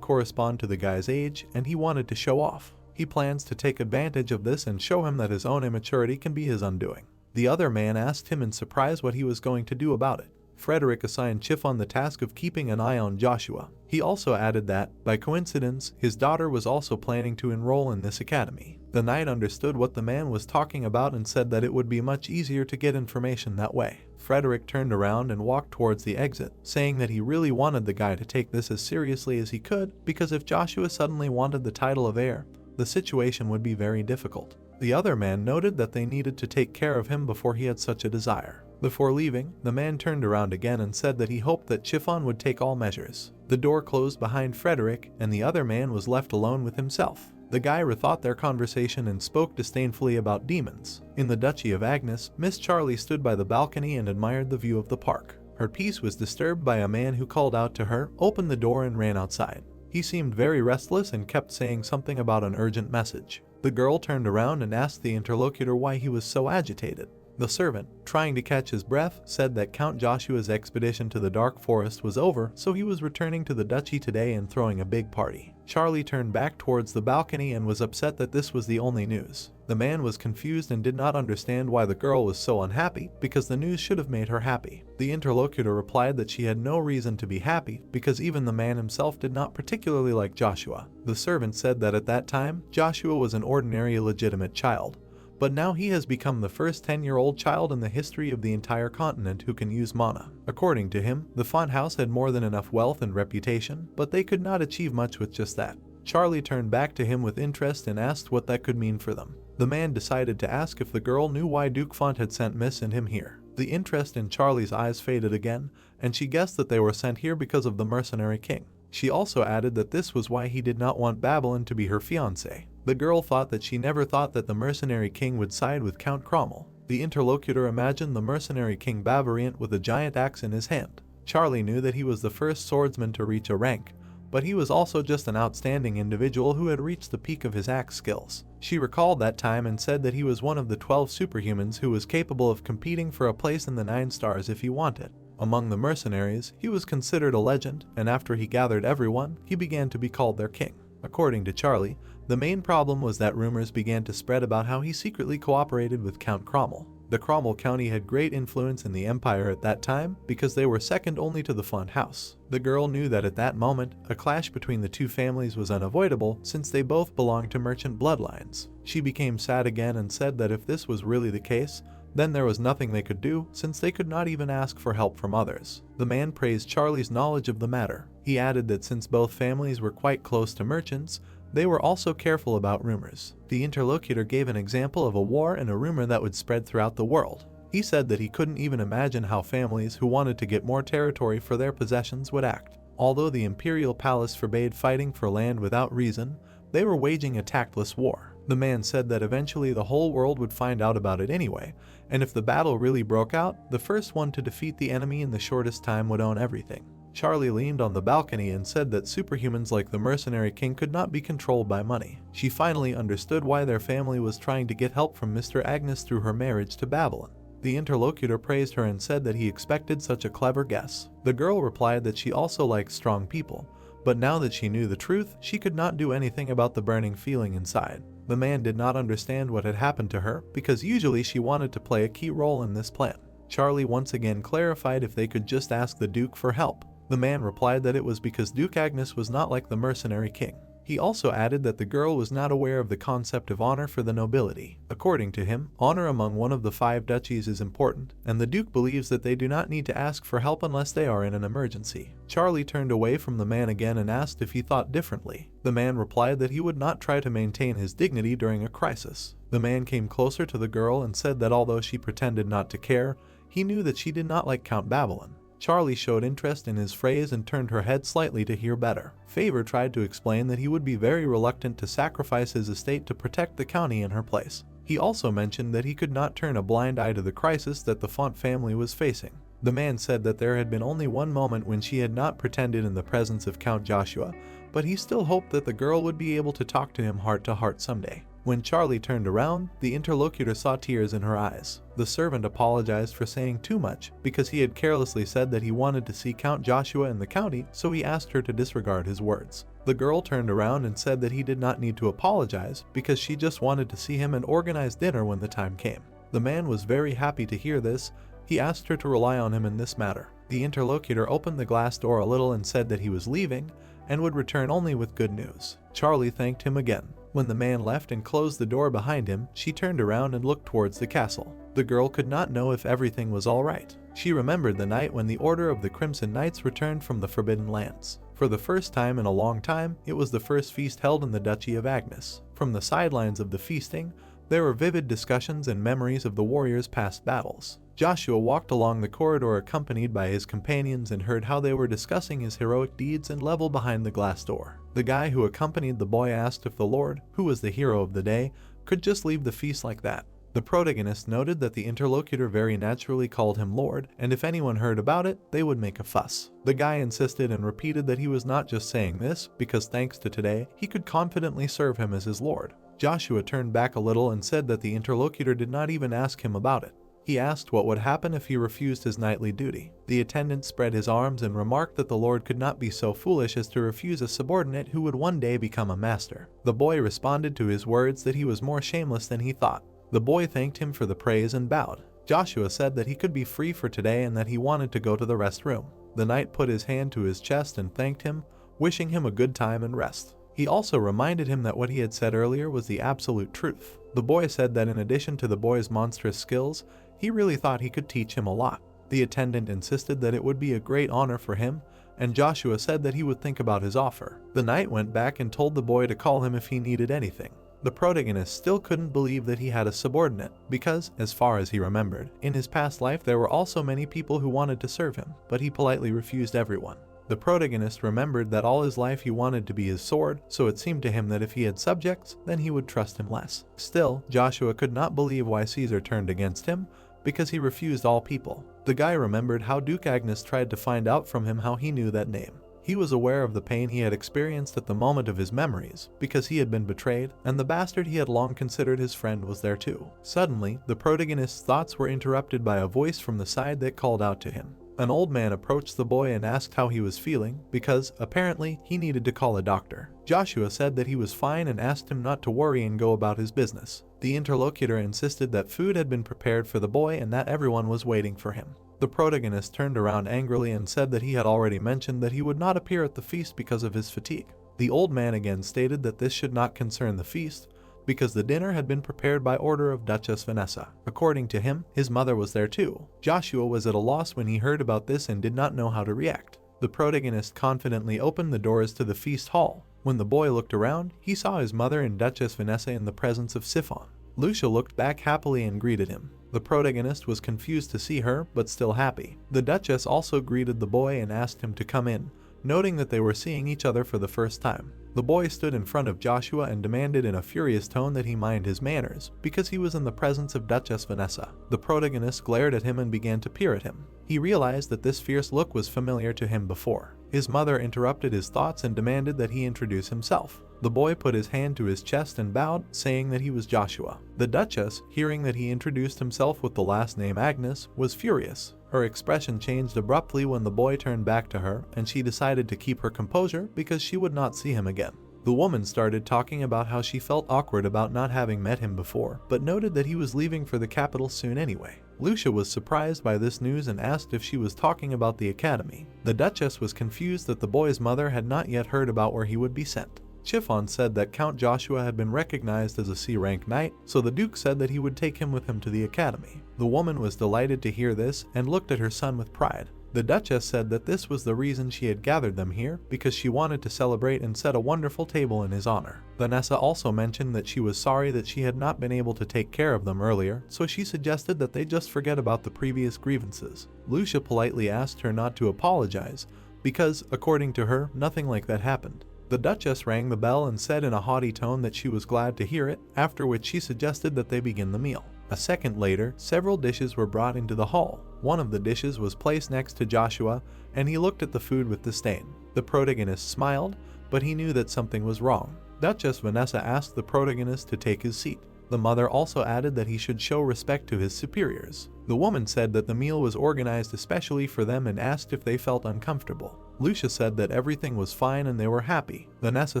correspond to the guy's age and he wanted to show off. He plans to take advantage of this and show him that his own immaturity can be his undoing. The other man asked him in surprise what he was going to do about it. Frederick assigned Chiffon the task of keeping an eye on Joshua. He also added that, by coincidence, his daughter was also planning to enroll in this academy. The knight understood what the man was talking about and said that it would be much easier to get information that way. Frederick turned around and walked towards the exit, saying that he really wanted the guy to take this as seriously as he could, because if Joshua suddenly wanted the title of heir, the situation would be very difficult. The other man noted that they needed to take care of him before he had such a desire. Before leaving, the man turned around again and said that he hoped that Chiffon would take all measures. The door closed behind Frederick, and the other man was left alone with himself. The guy rethought their conversation and spoke disdainfully about demons. In the Duchy of Agnes, Miss Charlie stood by the balcony and admired the view of the park. Her peace was disturbed by a man who called out to her, opened the door and ran outside. He seemed very restless and kept saying something about an urgent message. The girl turned around and asked the interlocutor why he was so agitated. The servant, trying to catch his breath, said that Count Joshua's expedition to the Dark Forest was over, so he was returning to the duchy today and throwing a big party. Charlie turned back towards the balcony and was upset that this was the only news. The man was confused and did not understand why the girl was so unhappy, because the news should have made her happy. The interlocutor replied that she had no reason to be happy, because even the man himself did not particularly like Joshua. The servant said that at that time, Joshua was an ordinary illegitimate child. But now he has become the first 10-year-old child in the history of the entire continent who can use mana. According to him, the font house had more than enough wealth and reputation, but they could not achieve much with just that. Charlie turned back to him with interest and asked what that could mean for them. The man decided to ask if the girl knew why Duke Font had sent Miss and him here. The interest in Charlie's eyes faded again, and she guessed that they were sent here because of the mercenary king. She also added that this was why he did not want Babylon to be her fiancé. The girl thought that she never thought that the mercenary king would side with Count Cromwell. The interlocutor imagined the mercenary king Bavariant with a giant axe in his hand. Charlie knew that he was the first swordsman to reach a rank, but he was also just an outstanding individual who had reached the peak of his axe skills. She recalled that time and said that he was one of the 12 superhumans who was capable of competing for a place in the 9 stars if he wanted. Among the mercenaries, he was considered a legend, and after he gathered everyone, he began to be called their king. According to Charlie, the main problem was that rumors began to spread about how he secretly cooperated with Count Cromwell. The Cromwell County had great influence in the empire at that time because they were second only to the Font House. The girl knew that at that moment, a clash between the two families was unavoidable since they both belonged to merchant bloodlines. She became sad again and said that if this was really the case, then there was nothing they could do since they could not even ask for help from others. The man praised Charlie's knowledge of the matter. He added that since both families were quite close to merchants, they were also careful about rumors. The interlocutor gave an example of a war and a rumor that would spread throughout the world. He said that he couldn't even imagine how families who wanted to get more territory for their possessions would act. Although the imperial palace forbade fighting for land without reason, they were waging a tactless war. The man said that eventually the whole world would find out about it anyway, and if the battle really broke out, the first one to defeat the enemy in the shortest time would own everything. Charlie leaned on the balcony and said that superhumans like the mercenary king could not be controlled by money. She finally understood why their family was trying to get help from Mr. Agnes through her marriage to Babylon. The interlocutor praised her and said that he expected such a clever guess. The girl replied that she also liked strong people, but now that she knew the truth, she could not do anything about the burning feeling inside. The man did not understand what had happened to her because usually she wanted to play a key role in this plan. Charlie once again clarified if they could just ask the Duke for help. The man replied that it was because Duke Agnes was not like the mercenary king. He also added that the girl was not aware of the concept of honor for the nobility. According to him, honor among one of the 5 duchies is important, and the Duke believes that they do not need to ask for help unless they are in an emergency. Charlie turned away from the man again and asked if he thought differently. The man replied that he would not try to maintain his dignity during a crisis. The man came closer to the girl and said that although she pretended not to care, he knew that she did not like Count Babylon. Charlie showed interest in his phrase and turned her head slightly to hear better. Favor tried to explain that he would be very reluctant to sacrifice his estate to protect the county in her place. He also mentioned that he could not turn a blind eye to the crisis that the Font family was facing. The man said that there had been only one moment when she had not pretended in the presence of Count Joshua, but he still hoped that the girl would be able to talk to him heart to heart someday. When Charlie turned around, the interlocutor saw tears in her eyes. The servant apologized for saying too much because he had carelessly said that he wanted to see Count Joshua in the county, so he asked her to disregard his words. The girl turned around and said that he did not need to apologize because she just wanted to see him and organize dinner when the time came. The man was very happy to hear this. He asked her to rely on him in this matter. The interlocutor opened the glass door a little and said that he was leaving and would return only with good news. Charlie thanked him again. When the man left and closed the door behind him, she turned around and looked towards the castle. The girl could not know if everything was all right. She remembered the night when the Order of the Crimson Knights returned from the Forbidden Lands. For the first time in a long time, it was the first feast held in the Duchy of Agnes. From the sidelines of the feasting, there were vivid discussions and memories of the warriors' past battles. Joshua walked along the corridor accompanied by his companions and heard how they were discussing his heroic deeds and level behind the glass door. The guy who accompanied the boy asked if the Lord, who was the hero of the day, could just leave the feast like that. The protagonist noted that the interlocutor very naturally called him Lord, and if anyone heard about it, they would make a fuss. The guy insisted and repeated that he was not just saying this because thanks to today, he could confidently serve him as his Lord. Joshua turned back a little and said that the interlocutor did not even ask him about it. He asked what would happen if he refused his knightly duty. The attendant spread his arms and remarked that the Lord could not be so foolish as to refuse a subordinate who would one day become a master. The boy responded to his words that he was more shameless than he thought. The boy thanked him for the praise and bowed. Joshua said that he could be free for today and that he wanted to go to the rest room. The knight put his hand to his chest and thanked him, wishing him a good time and rest. He also reminded him that what he had said earlier was the absolute truth. The boy said that in addition to the boy's monstrous skills, he really thought he could teach him a lot. The attendant insisted that it would be a great honor for him, and Joshua said that he would think about his offer. The knight went back and told the boy to call him if he needed anything. The protagonist still couldn't believe that he had a subordinate, because, as far as he remembered, in his past life there were also many people who wanted to serve him, but he politely refused everyone. The protagonist remembered that all his life he wanted to be his sword, so it seemed to him that if he had subjects, then he would trust him less. Still, Joshua could not believe why Caesar turned against him, because he refused all people. The guy remembered how Duke Agnes tried to find out from him how he knew that name. He was aware of the pain he had experienced at the moment of his memories, because he had been betrayed, and the bastard he had long considered his friend was there too. Suddenly, the protagonist's thoughts were interrupted by a voice from the side that called out to him. An old man approached the boy and asked how he was feeling, because, apparently, he needed to call a doctor. Joshua said that he was fine and asked him not to worry and go about his business. The interlocutor insisted that food had been prepared for the boy and that everyone was waiting for him. The protagonist turned around angrily and said that he had already mentioned that he would not appear at the feast because of his fatigue. The old man again stated that this should not concern the feast, because the dinner had been prepared by order of Duchess Vanessa. According to him, his mother was there too. Joshua was at a loss when he heard about this and did not know how to react. The protagonist confidently opened the doors to the feast hall. When the boy looked around, he saw his mother and Duchess Vanessa in the presence of Siphon. Lucia looked back happily and greeted him. The protagonist was confused to see her, but still happy. The Duchess also greeted the boy and asked him to come in, noting that they were seeing each other for the first time. The boy stood in front of Joshua and demanded in a furious tone that he mind his manners, because he was in the presence of Duchess Vanessa. The protagonist glared at him and began to peer at him. He realized that this fierce look was familiar to him before. His mother interrupted his thoughts and demanded that he introduce himself. The boy put his hand to his chest and bowed, saying that he was Joshua. The Duchess, hearing that he introduced himself with the last name Agnes, was furious. Her expression changed abruptly when the boy turned back to her, and she decided to keep her composure because she would not see him again. The woman started talking about how she felt awkward about not having met him before, but noted that he was leaving for the capital soon anyway. Lucia was surprised by this news and asked if she was talking about the academy. The Duchess was confused that the boy's mother had not yet heard about where he would be sent. Chiffon said that Count Joshua had been recognized as a C-rank knight, so the Duke said that he would take him with him to the academy. The woman was delighted to hear this and looked at her son with pride. The Duchess said that this was the reason she had gathered them here, because she wanted to celebrate and set a wonderful table in his honor. Vanessa also mentioned that she was sorry that she had not been able to take care of them earlier, so she suggested that they just forget about the previous grievances. Lucia politely asked her not to apologize, because, according to her, nothing like that happened. The Duchess rang the bell and said in a haughty tone that she was glad to hear it, after which she suggested that they begin the meal. A second later, several dishes were brought into the hall. One of the dishes was placed next to Joshua, and he looked at the food with disdain. The protagonist smiled, but he knew that something was wrong. Duchess Vanessa asked the protagonist to take his seat. The mother also added that he should show respect to his superiors. The woman said that the meal was organized especially for them and asked if they felt uncomfortable. Lucia said that everything was fine and they were happy. Vanessa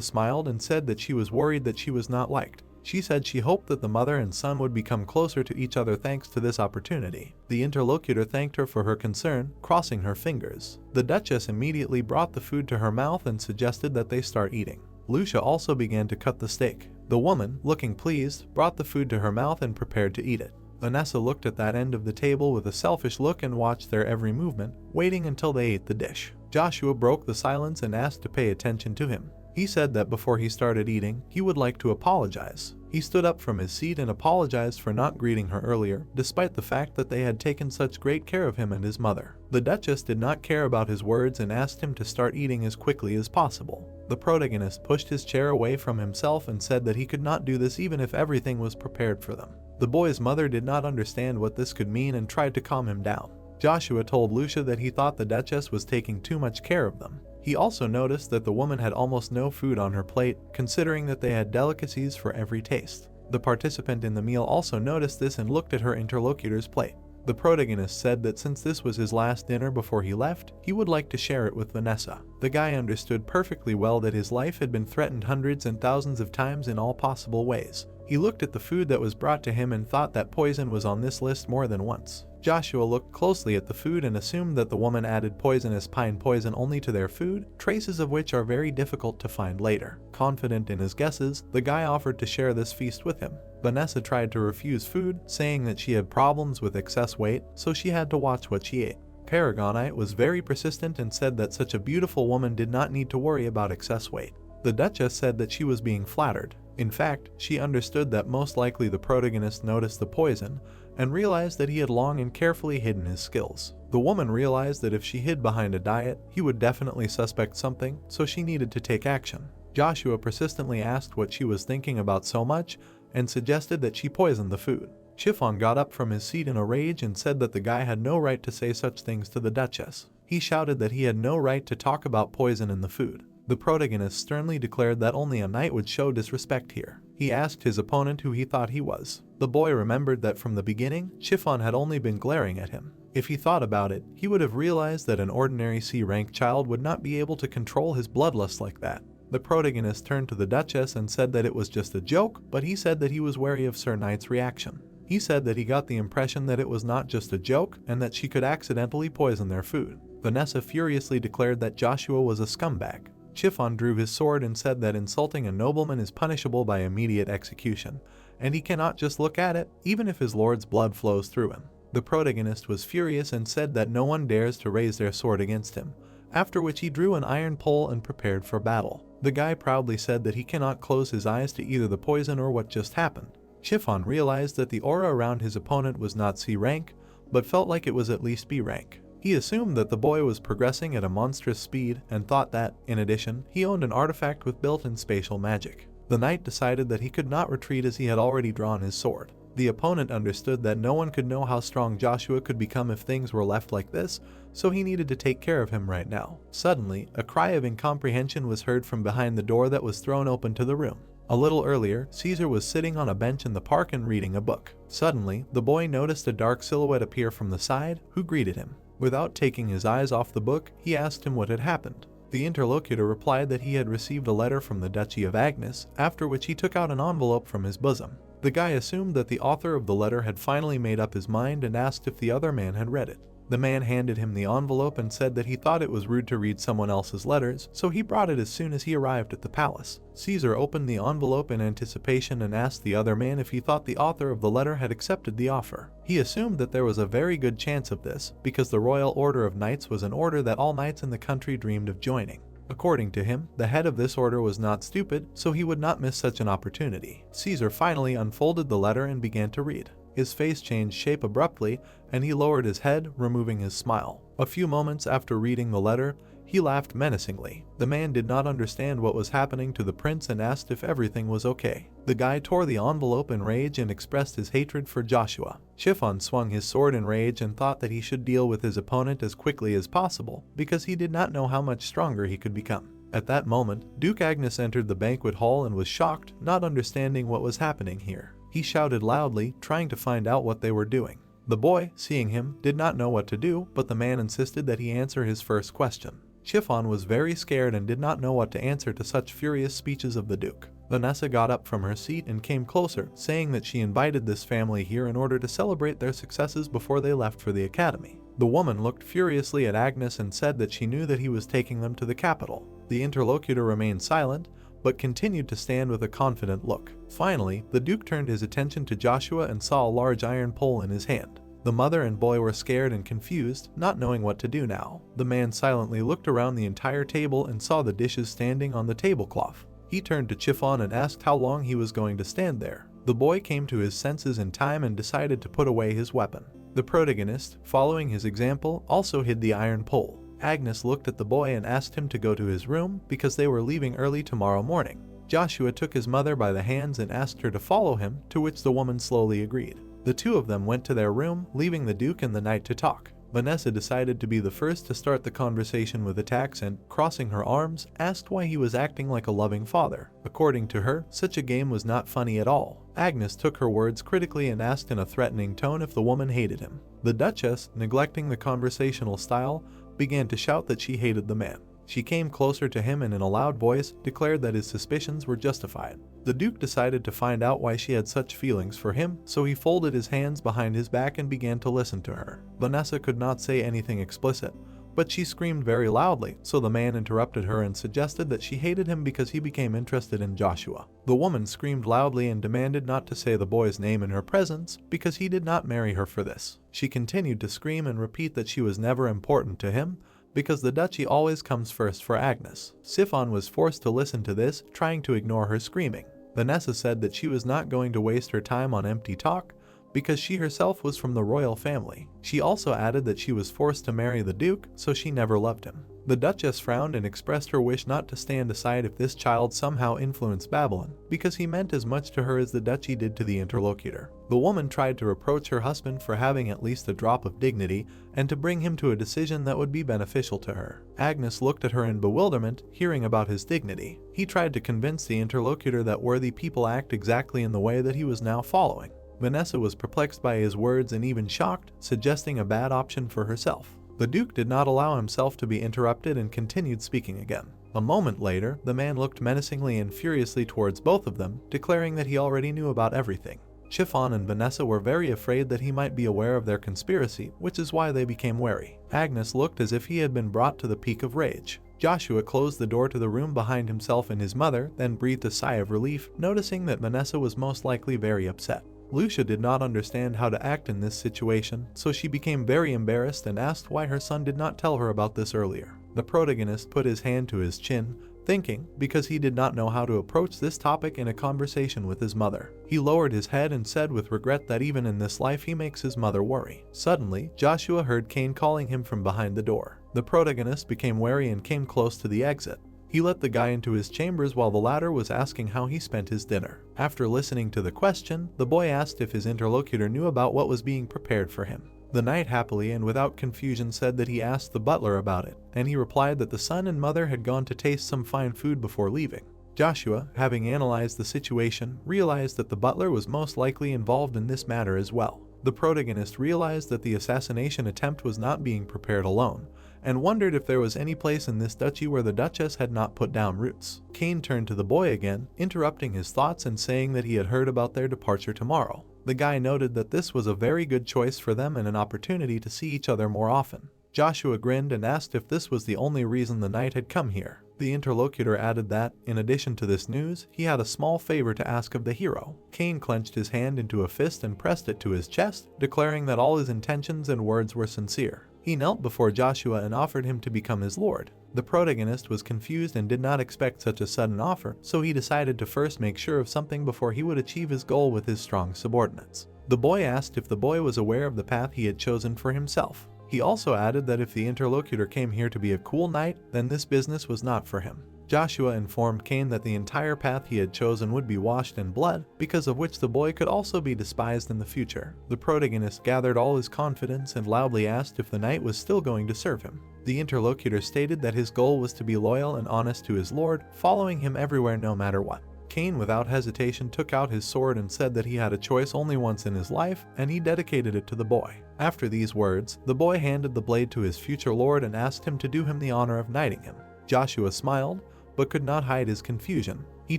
smiled and said that she was worried that she was not liked. She said she hoped that the mother and son would become closer to each other thanks to this opportunity. The interlocutor thanked her for her concern, crossing her fingers. The Duchess immediately brought the food to her mouth and suggested that they start eating. Lucia also began to cut the steak. The woman, looking pleased, brought the food to her mouth and prepared to eat it. Vanessa looked at that end of the table with a selfish look and watched their every movement, waiting until they ate the dish. Joshua broke the silence and asked to pay attention to him. He said that before he started eating, he would like to apologize. He stood up from his seat and apologized for not greeting her earlier, despite the fact that they had taken such great care of him and his mother. The Duchess did not care about his words and asked him to start eating as quickly as possible. The protagonist pushed his chair away from himself and said that he could not do this even if everything was prepared for them. The boy's mother did not understand what this could mean and tried to calm him down. Joshua told Lucia that he thought the Duchess was taking too much care of them. He also noticed that the woman had almost no food on her plate, considering that they had delicacies for every taste. The participant in the meal also noticed this and looked at her interlocutor's plate. The protagonist said that since this was his last dinner before he left, he would like to share it with Vanessa. The guy understood perfectly well that his life had been threatened hundreds and thousands of times in all possible ways. He looked at the food that was brought to him and thought that poison was on this list more than once. Joshua looked closely at the food and assumed that the woman added poisonous pine poison only to their food, traces of which are very difficult to find later. Confident in his guesses, the guy offered to share this feast with him. Vanessa tried to refuse food, saying that she had problems with excess weight, so she had to watch what she ate. Paragonite was very persistent and said that such a beautiful woman did not need to worry about excess weight. The Duchess said that she was being flattered. In fact, she understood that most likely the protagonist noticed the poison and realized that he had long and carefully hidden his skills. The woman realized that if she hid behind a diet, he would definitely suspect something, so she needed to take action. Joshua persistently asked what she was thinking about so much and suggested that she poisoned the food. Chiffon got up from his seat in a rage and said that the guy had no right to say such things to the Duchess. He shouted that he had no right to talk about poison in the food. The protagonist sternly declared that only a knight would show disrespect here. He asked his opponent who he thought he was. The boy remembered that from the beginning, Chiffon had only been glaring at him. If he thought about it, he would have realized that an ordinary C-rank child would not be able to control his bloodlust like that. The protagonist turned to the Duchess and said that it was just a joke, but he said that he was wary of Sir Knight's reaction. He said that he got the impression that it was not just a joke and that she could accidentally poison their food. Vanessa furiously declared that Joshua was a scumbag. Chiffon drew his sword and said that insulting a nobleman is punishable by immediate execution, and he cannot just look at it, even if his lord's blood flows through him. The protagonist was furious and said that no one dares to raise their sword against him, after which he drew an iron pole and prepared for battle. The guy proudly said that he cannot close his eyes to either the poison or what just happened. Chiffon realized that the aura around his opponent was not C rank, but felt like it was at least B rank. He assumed that the boy was progressing at a monstrous speed and thought that, in addition, he owned an artifact with built-in spatial magic. The knight decided that he could not retreat as he had already drawn his sword. The opponent understood that no one could know how strong Joshua could become if things were left like this, so he needed to take care of him right now. Suddenly, a cry of incomprehension was heard from behind the door that was thrown open to the room. A little earlier, Caesar was sitting on a bench in the park and reading a book. Suddenly, the boy noticed a dark silhouette appear from the side, who greeted him. Without taking his eyes off the book, he asked him what had happened. The interlocutor replied that he had received a letter from the Duchy of Agnes, after which he took out an envelope from his bosom. The guy assumed that the author of the letter had finally made up his mind and asked if the other man had read it. The man handed him the envelope and said that he thought it was rude to read someone else's letters, so he brought it as soon as he arrived at the palace. Caesar opened the envelope in anticipation and asked the other man if he thought the author of the letter had accepted the offer. He assumed that there was a very good chance of this, because the Royal Order of Knights was an order that all knights in the country dreamed of joining. According to him, the head of this order was not stupid, so he would not miss such an opportunity. Caesar finally unfolded the letter and began to read. His face changed shape abruptly, and he lowered his head, removing his smile. A few moments after reading the letter, he laughed menacingly. The man did not understand what was happening to the prince and asked if everything was okay. The guy tore the envelope in rage and expressed his hatred for Joshua. Chiffon swung his sword in rage and thought that he should deal with his opponent as quickly as possible, because he did not know how much stronger he could become. At that moment, Duke Agnes entered the banquet hall and was shocked, not understanding what was happening here. He shouted loudly, trying to find out what they were doing. The boy, seeing him, did not know what to do, but the man insisted that he answer his first question. Chiffon was very scared and did not know what to answer to such furious speeches of the Duke. Vanessa got up from her seat and came closer, saying that she invited this family here in order to celebrate their successes before they left for the academy. The woman looked furiously at Agnes and said that she knew that he was taking them to the capital. The interlocutor remained silent, but continued to stand with a confident look. Finally, the Duke turned his attention to Joshua and saw a large iron pole in his hand. The mother and boy were scared and confused, not knowing what to do now. The man silently looked around the entire table and saw the dishes standing on the tablecloth. He turned to Chiffon and asked how long he was going to stand there. The boy came to his senses in time and decided to put away his weapon. The protagonist, following his example, also hid the iron pole. Agnes looked at the boy and asked him to go to his room because they were leaving early tomorrow morning. Joshua took his mother by the hands and asked her to follow him, to which the woman slowly agreed. The two of them went to their room, leaving the Duke and the knight to talk. Vanessa decided to be the first to start the conversation with attacks and, crossing her arms, asked why he was acting like a loving father. According to her, such a game was not funny at all. Agnes took her words critically and asked in a threatening tone if the woman hated him. The Duchess, neglecting the conversational style, began to shout that she hated the man. She came closer to him and in a loud voice declared that his suspicions were justified. The Duke decided to find out why she had such feelings for him, so he folded his hands behind his back and began to listen to her. Vanessa could not say anything explicit, but she screamed very loudly, so the man interrupted her and suggested that she hated him because he became interested in Joshua. The woman screamed loudly and demanded not to say the boy's name in her presence because he did not marry her for this. She continued to scream and repeat that she was never important to him, because the duchy always comes first for Agnes. Chiffon was forced to listen to this, trying to ignore her screaming. Vanessa said that she was not going to waste her time on empty talk, because she herself was from the royal family. She also added that she was forced to marry the Duke, so she never loved him. The Duchess frowned and expressed her wish not to stand aside if this child somehow influenced Babylon, because he meant as much to her as the duchy did to the interlocutor. The woman tried to reproach her husband for having at least a drop of dignity and to bring him to a decision that would be beneficial to her. Agnes looked at her in bewilderment, hearing about his dignity. He tried to convince the interlocutor that worthy people act exactly in the way that he was now following. Vanessa was perplexed by his words and even shocked, suggesting a bad option for herself. The Duke did not allow himself to be interrupted and continued speaking again. A moment later, the man looked menacingly and furiously towards both of them, declaring that he already knew about everything. Chiffon and Vanessa were very afraid that he might be aware of their conspiracy, which is why they became wary. Agnes looked as if he had been brought to the peak of rage. Joshua closed the door to the room behind himself and his mother, then breathed a sigh of relief, noticing that Vanessa was most likely very upset. Lucia did not understand how to act in this situation, so she became very embarrassed and asked why her son did not tell her about this earlier. The protagonist put his hand to his chin, thinking, because he did not know how to approach this topic in a conversation with his mother. He lowered his head and said with regret that even in this life he makes his mother worry. Suddenly, Joshua heard Cain calling him from behind the door. The protagonist became wary and came close to the exit. He let the guy into his chambers while the latter was asking how he spent his dinner. After listening to the question, the boy asked if his interlocutor knew about what was being prepared for him. The knight happily and without confusion said that he asked the butler about it, and he replied that the son and mother had gone to taste some fine food before leaving. Joshua, having analyzed the situation, realized that the butler was most likely involved in this matter as well. The protagonist realized that the assassination attempt was not being prepared alone, and wondered if there was any place in this duchy where the Duchess had not put down roots. Cain turned to the boy again, interrupting his thoughts and saying that he had heard about their departure tomorrow. The guy noted that this was a very good choice for them and an opportunity to see each other more often. Joshua grinned and asked if this was the only reason the knight had come here. The interlocutor added that, in addition to this news, he had a small favor to ask of the hero. Cain clenched his hand into a fist and pressed it to his chest, declaring that all his intentions and words were sincere. He knelt before Joshua and offered him to become his lord. The protagonist was confused and did not expect such a sudden offer, so he decided to first make sure of something before he would achieve his goal with his strong subordinates. The boy asked if the boy was aware of the path he had chosen for himself. He also added that if the interlocutor came here to be a cool knight, then this business was not for him. Joshua informed Cain that the entire path he had chosen would be washed in blood, because of which the boy could also be despised in the future. The protagonist gathered all his confidence and loudly asked if the knight was still going to serve him. The interlocutor stated that his goal was to be loyal and honest to his lord, following him everywhere no matter what. Cain without hesitation took out his sword and said that he had a choice only once in his life, and he dedicated it to the boy. After these words, the boy handed the blade to his future lord and asked him to do him the honor of knighting him. Joshua smiled, but could not hide his confusion. He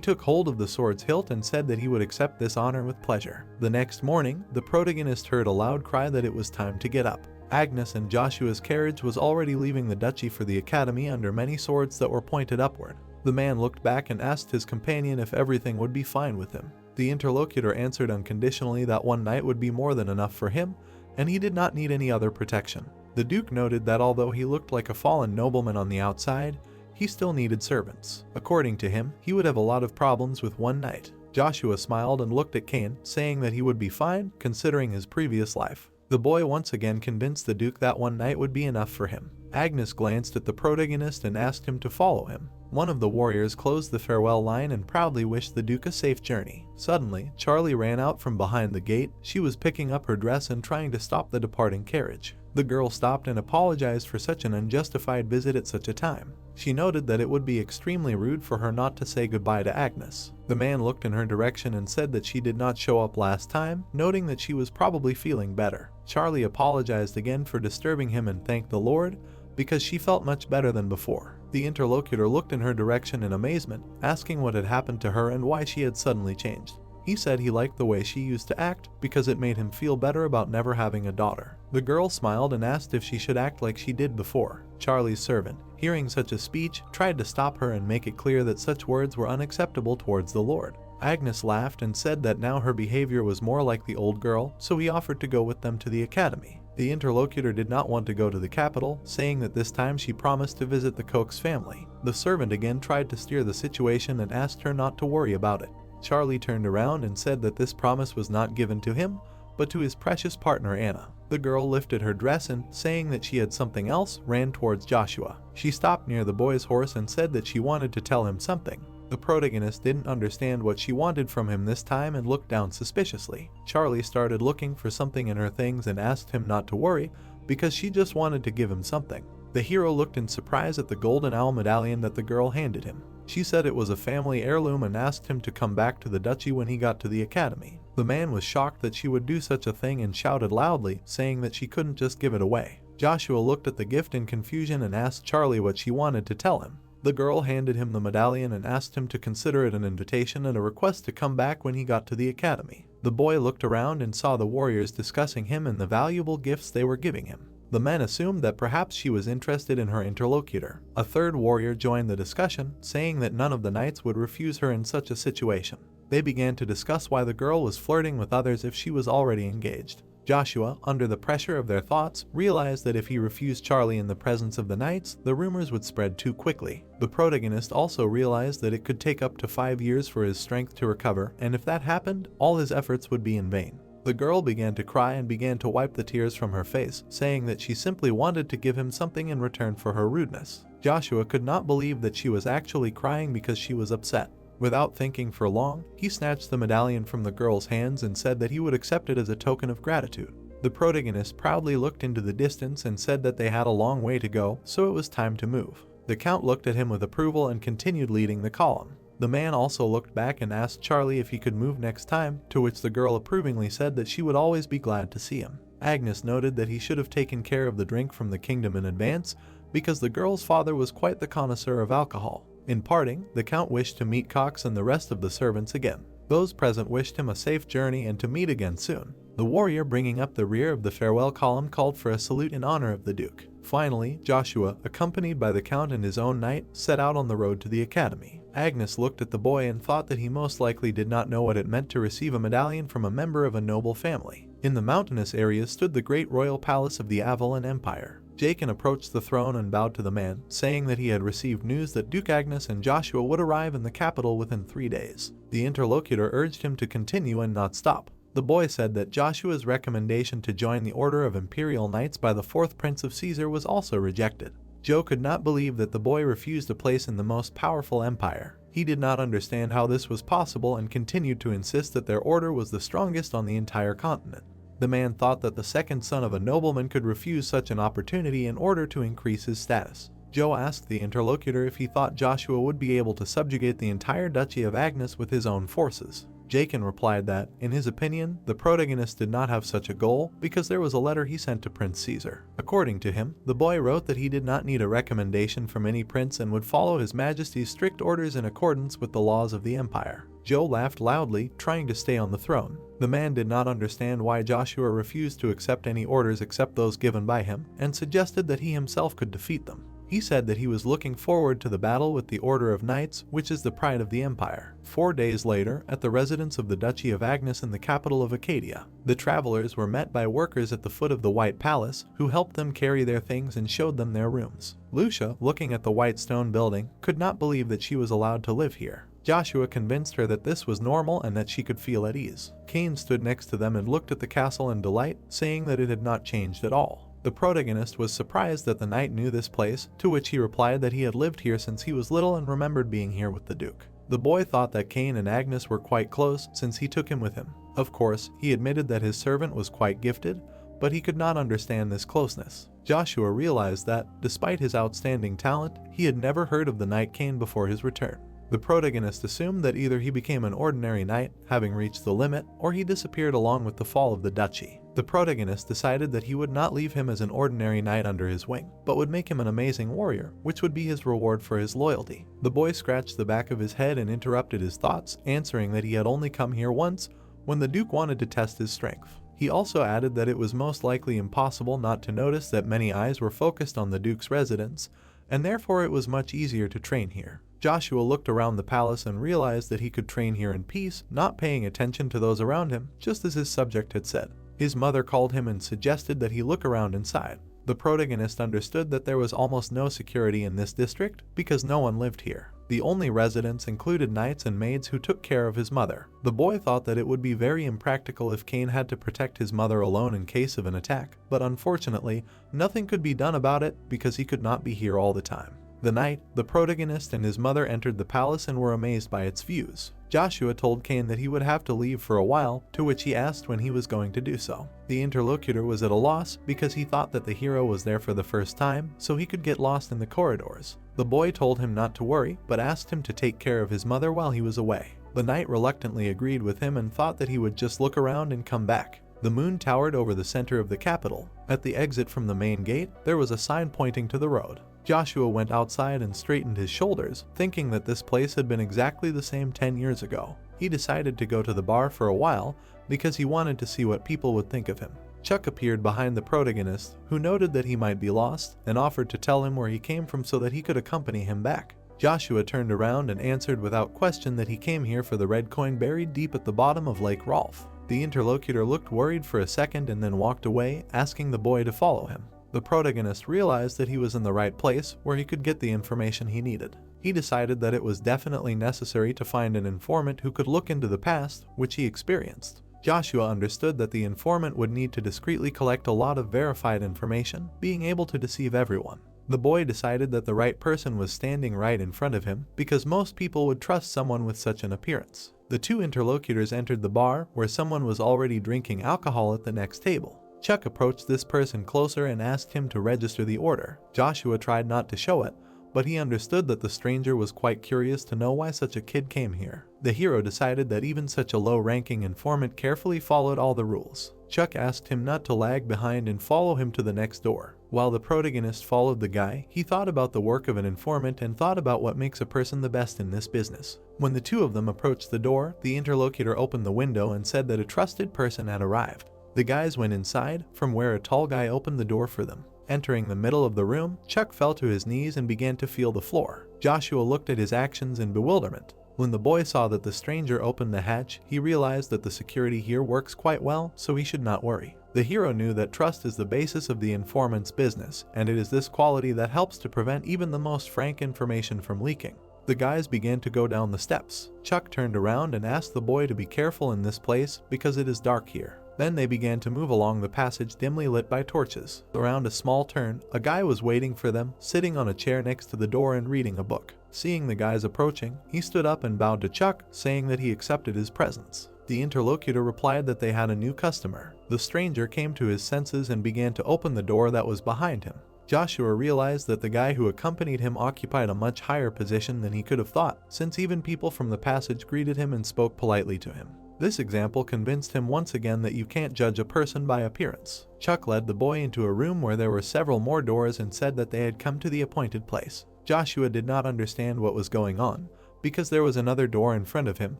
took hold of the sword's hilt and said that he would accept this honor with pleasure. The next morning, the protagonist heard a loud cry that it was time to get up. Agnes and Joshua's carriage was already leaving the duchy for the academy under many swords that were pointed upward. The man looked back and asked his companion if everything would be fine with him. The interlocutor answered unconditionally that one night would be more than enough for him, and he did not need any other protection. The Duke noted that although he looked like a fallen nobleman on the outside, he still needed servants. According to him, he would have a lot of problems with one night. Joshua smiled and looked at Cain, saying that he would be fine, considering his previous life. The boy once again convinced the Duke that one night would be enough for him. Agnes glanced at the protagonist and asked him to follow him. One of the warriors closed the farewell line and proudly wished the Duke a safe journey. Suddenly, Charlie ran out from behind the gate. She was picking up her dress and trying to stop the departing carriage. The girl stopped and apologized for such an unjustified visit at such a time. She noted that it would be extremely rude for her not to say goodbye to Agnes. The man looked in her direction and said that she did not show up last time, noting that she was probably feeling better. Charlie apologized again for disturbing him and thanked the Lord, because she felt much better than before. The interlocutor looked in her direction in amazement, asking what had happened to her and why she had suddenly changed. He said he liked the way she used to act because it made him feel better about never having a daughter. The girl smiled and asked if she should act like she did before. Charlie's servant, hearing such a speech, tried to stop her and make it clear that such words were unacceptable towards the Lord. Agnes laughed and said that now her behavior was more like the old girl, so he offered to go with them to the academy. The interlocutor did not want to go to the capital, saying that this time she promised to visit the Koch's family. The servant again tried to steer the situation and asked her not to worry about it. Charlie turned around and said that this promise was not given to him, but to his precious partner Anna. The girl lifted her dress and, saying that she had something else, ran towards Joshua. She stopped near the boy's horse and said that she wanted to tell him something. The protagonist didn't understand what she wanted from him this time and looked down suspiciously. Charlie started looking for something in her things and asked him not to worry, because she just wanted to give him something. The hero looked in surprise at the golden owl medallion that the girl handed him. She said it was a family heirloom and asked him to come back to the duchy when he got to the academy. The man was shocked that she would do such a thing and shouted loudly, saying that she couldn't just give it away. Joshua looked at the gift in confusion and asked Charlie what she wanted to tell him. The girl handed him the medallion and asked him to consider it an invitation and a request to come back when he got to the academy. The boy looked around and saw the warriors discussing him and the valuable gifts they were giving him. The men assumed that perhaps she was interested in her interlocutor. A third warrior joined the discussion, saying that none of the knights would refuse her in such a situation. They began to discuss why the girl was flirting with others if she was already engaged. Joshua, under the pressure of their thoughts, realized that if he refused Charlie in the presence of the knights, the rumors would spread too quickly. The protagonist also realized that it could take up to 5 years for his strength to recover, and if that happened, all his efforts would be in vain. The girl began to cry and began to wipe the tears from her face, saying that she simply wanted to give him something in return for her rudeness. Joshua could not believe that she was actually crying because she was upset. Without thinking for long, he snatched the medallion from the girl's hands and said that he would accept it as a token of gratitude. The protagonist proudly looked into the distance and said that they had a long way to go, so it was time to move. The count looked at him with approval and continued leading the column. The man also looked back and asked Charlie if he could move next time, to which the girl approvingly said that she would always be glad to see him. Agnes noted that he should have taken care of the drink from the kingdom in advance, because the girl's father was quite the connoisseur of alcohol. In parting, the count wished to meet Cox and the rest of the servants again. Those present wished him a safe journey and to meet again soon. The warrior bringing up the rear of the farewell column called for a salute in honor of the Duke. Finally, Joshua, accompanied by the Count and his own knight, set out on the road to the academy. Agnes looked at the boy and thought that he most likely did not know what it meant to receive a medallion from a member of a noble family. In the mountainous area stood the great royal palace of the Avalon Empire. Jacob approached the throne and bowed to the man, saying that he had received news that Duke Agnes and Joshua would arrive in the capital within 3 days. The interlocutor urged him to continue and not stop. The boy said that Joshua's recommendation to join the Order of Imperial Knights by the 4th Prince of Caesar was also rejected. Joe could not believe that the boy refused a place in the most powerful empire. He did not understand how this was possible and continued to insist that their order was the strongest on the entire continent. The man thought that the second son of a nobleman could refuse such an opportunity in order to increase his status. Joe asked the interlocutor if he thought Joshua would be able to subjugate the entire Duchy of Agnes with his own forces. Jacob replied that, in his opinion, the protagonist did not have such a goal because there was a letter he sent to Prince Caesar. According to him, the boy wrote that he did not need a recommendation from any prince and would follow His Majesty's strict orders in accordance with the laws of the empire. Joe laughed loudly, trying to stay on the throne. The man did not understand why Joshua refused to accept any orders except those given by him, and suggested that he himself could defeat them. He said that he was looking forward to the battle with the Order of Knights, which is the pride of the empire. 4 days later, at the residence of the Duchy of Agnes in the capital of Acadia, the travelers were met by workers at the foot of the White Palace, who helped them carry their things and showed them their rooms. Lucia, looking at the white stone building, could not believe that she was allowed to live here. Joshua convinced her that this was normal and that she could feel at ease. Cain stood next to them and looked at the castle in delight, saying that it had not changed at all. The protagonist was surprised that the knight knew this place, to which he replied that he had lived here since he was little and remembered being here with the Duke. The boy thought that Cain and Agnes were quite close since he took him with him. Of course, he admitted that his servant was quite gifted, but he could not understand this closeness. Joshua realized that, despite his outstanding talent, he had never heard of the knight Cain before his return. The protagonist assumed that either he became an ordinary knight, having reached the limit, or he disappeared along with the fall of the duchy. The protagonist decided that he would not leave him as an ordinary knight under his wing, but would make him an amazing warrior, which would be his reward for his loyalty. The boy scratched the back of his head and interrupted his thoughts, answering that he had only come here once, when the Duke wanted to test his strength. He also added that it was most likely impossible not to notice that many eyes were focused on the Duke's residence, and therefore it was much easier to train here. Joshua looked around the palace and realized that he could train here in peace, not paying attention to those around him, just as his subject had said. His mother called him and suggested that he look around inside. The protagonist understood that there was almost no security in this district because no one lived here. The only residents included knights and maids who took care of his mother. The boy thought that it would be very impractical if Cain had to protect his mother alone in case of an attack, but unfortunately, nothing could be done about it because he could not be here all the time. The night, the protagonist and his mother entered the palace and were amazed by its views. Joshua told Kane that he would have to leave for a while, to which he asked when he was going to do so. The interlocutor was at a loss because he thought that the hero was there for the first time, so he could get lost in the corridors. The boy told him not to worry, but asked him to take care of his mother while he was away. The knight reluctantly agreed with him and thought that he would just look around and come back. The moon towered over the center of the capital. At the exit from the main gate, there was a sign pointing to the road. Joshua went outside and straightened his shoulders, thinking that this place had been exactly the same 10 years ago. He decided to go to the bar for a while because he wanted to see what people would think of him. Chuck appeared behind the protagonist, who noted that he might be lost and offered to tell him where he came from so that he could accompany him back. Joshua turned around and answered without question that he came here for the red coin buried deep at the bottom of Lake Rolf. The interlocutor looked worried for a second and then walked away, asking the boy to follow him. The protagonist realized that he was in the right place where he could get the information he needed. He decided that it was definitely necessary to find an informant who could look into the past, which he experienced. Joshua understood that the informant would need to discreetly collect a lot of verified information, being able to deceive everyone. The boy decided that the right person was standing right in front of him because most people would trust someone with such an appearance. The two interlocutors entered the bar where someone was already drinking alcohol at the next table. Chuck approached this person closer and asked him to register the order. Joshua tried not to show it, but he understood that the stranger was quite curious to know why such a kid came here. The hero decided that even such a low-ranking informant carefully followed all the rules. Chuck asked him not to lag behind and follow him to the next door. While the protagonist followed the guy, he thought about the work of an informant and thought about what makes a person the best in this business. When the two of them approached the door, the interlocutor opened the window and said that a trusted person had arrived. The guys went inside, from where a tall guy opened the door for them. Entering the middle of the room, Chuck fell to his knees and began to feel the floor. Joshua looked at his actions in bewilderment. When the boy saw that the stranger opened the hatch, he realized that the security here works quite well, so he should not worry. The hero knew that trust is the basis of the informant's business, and it is this quality that helps to prevent even the most frank information from leaking. The guys began to go down the steps. Chuck turned around and asked the boy to be careful in this place because it is dark here. Then they began to move along the passage dimly lit by torches. Around a small turn, a guy was waiting for them, sitting on a chair next to the door and reading a book. Seeing the guys approaching, he stood up and bowed to Chuck, saying that he accepted his presence. The interlocutor replied that they had a new customer. The stranger came to his senses and began to open the door that was behind him. Joshua realized that the guy who accompanied him occupied a much higher position than he could have thought, since even people from the passage greeted him and spoke politely to him. This example convinced him once again that you can't judge a person by appearance. Chuck led the boy into a room where there were several more doors and said that they had come to the appointed place. Joshua did not understand what was going on, because there was another door in front of him,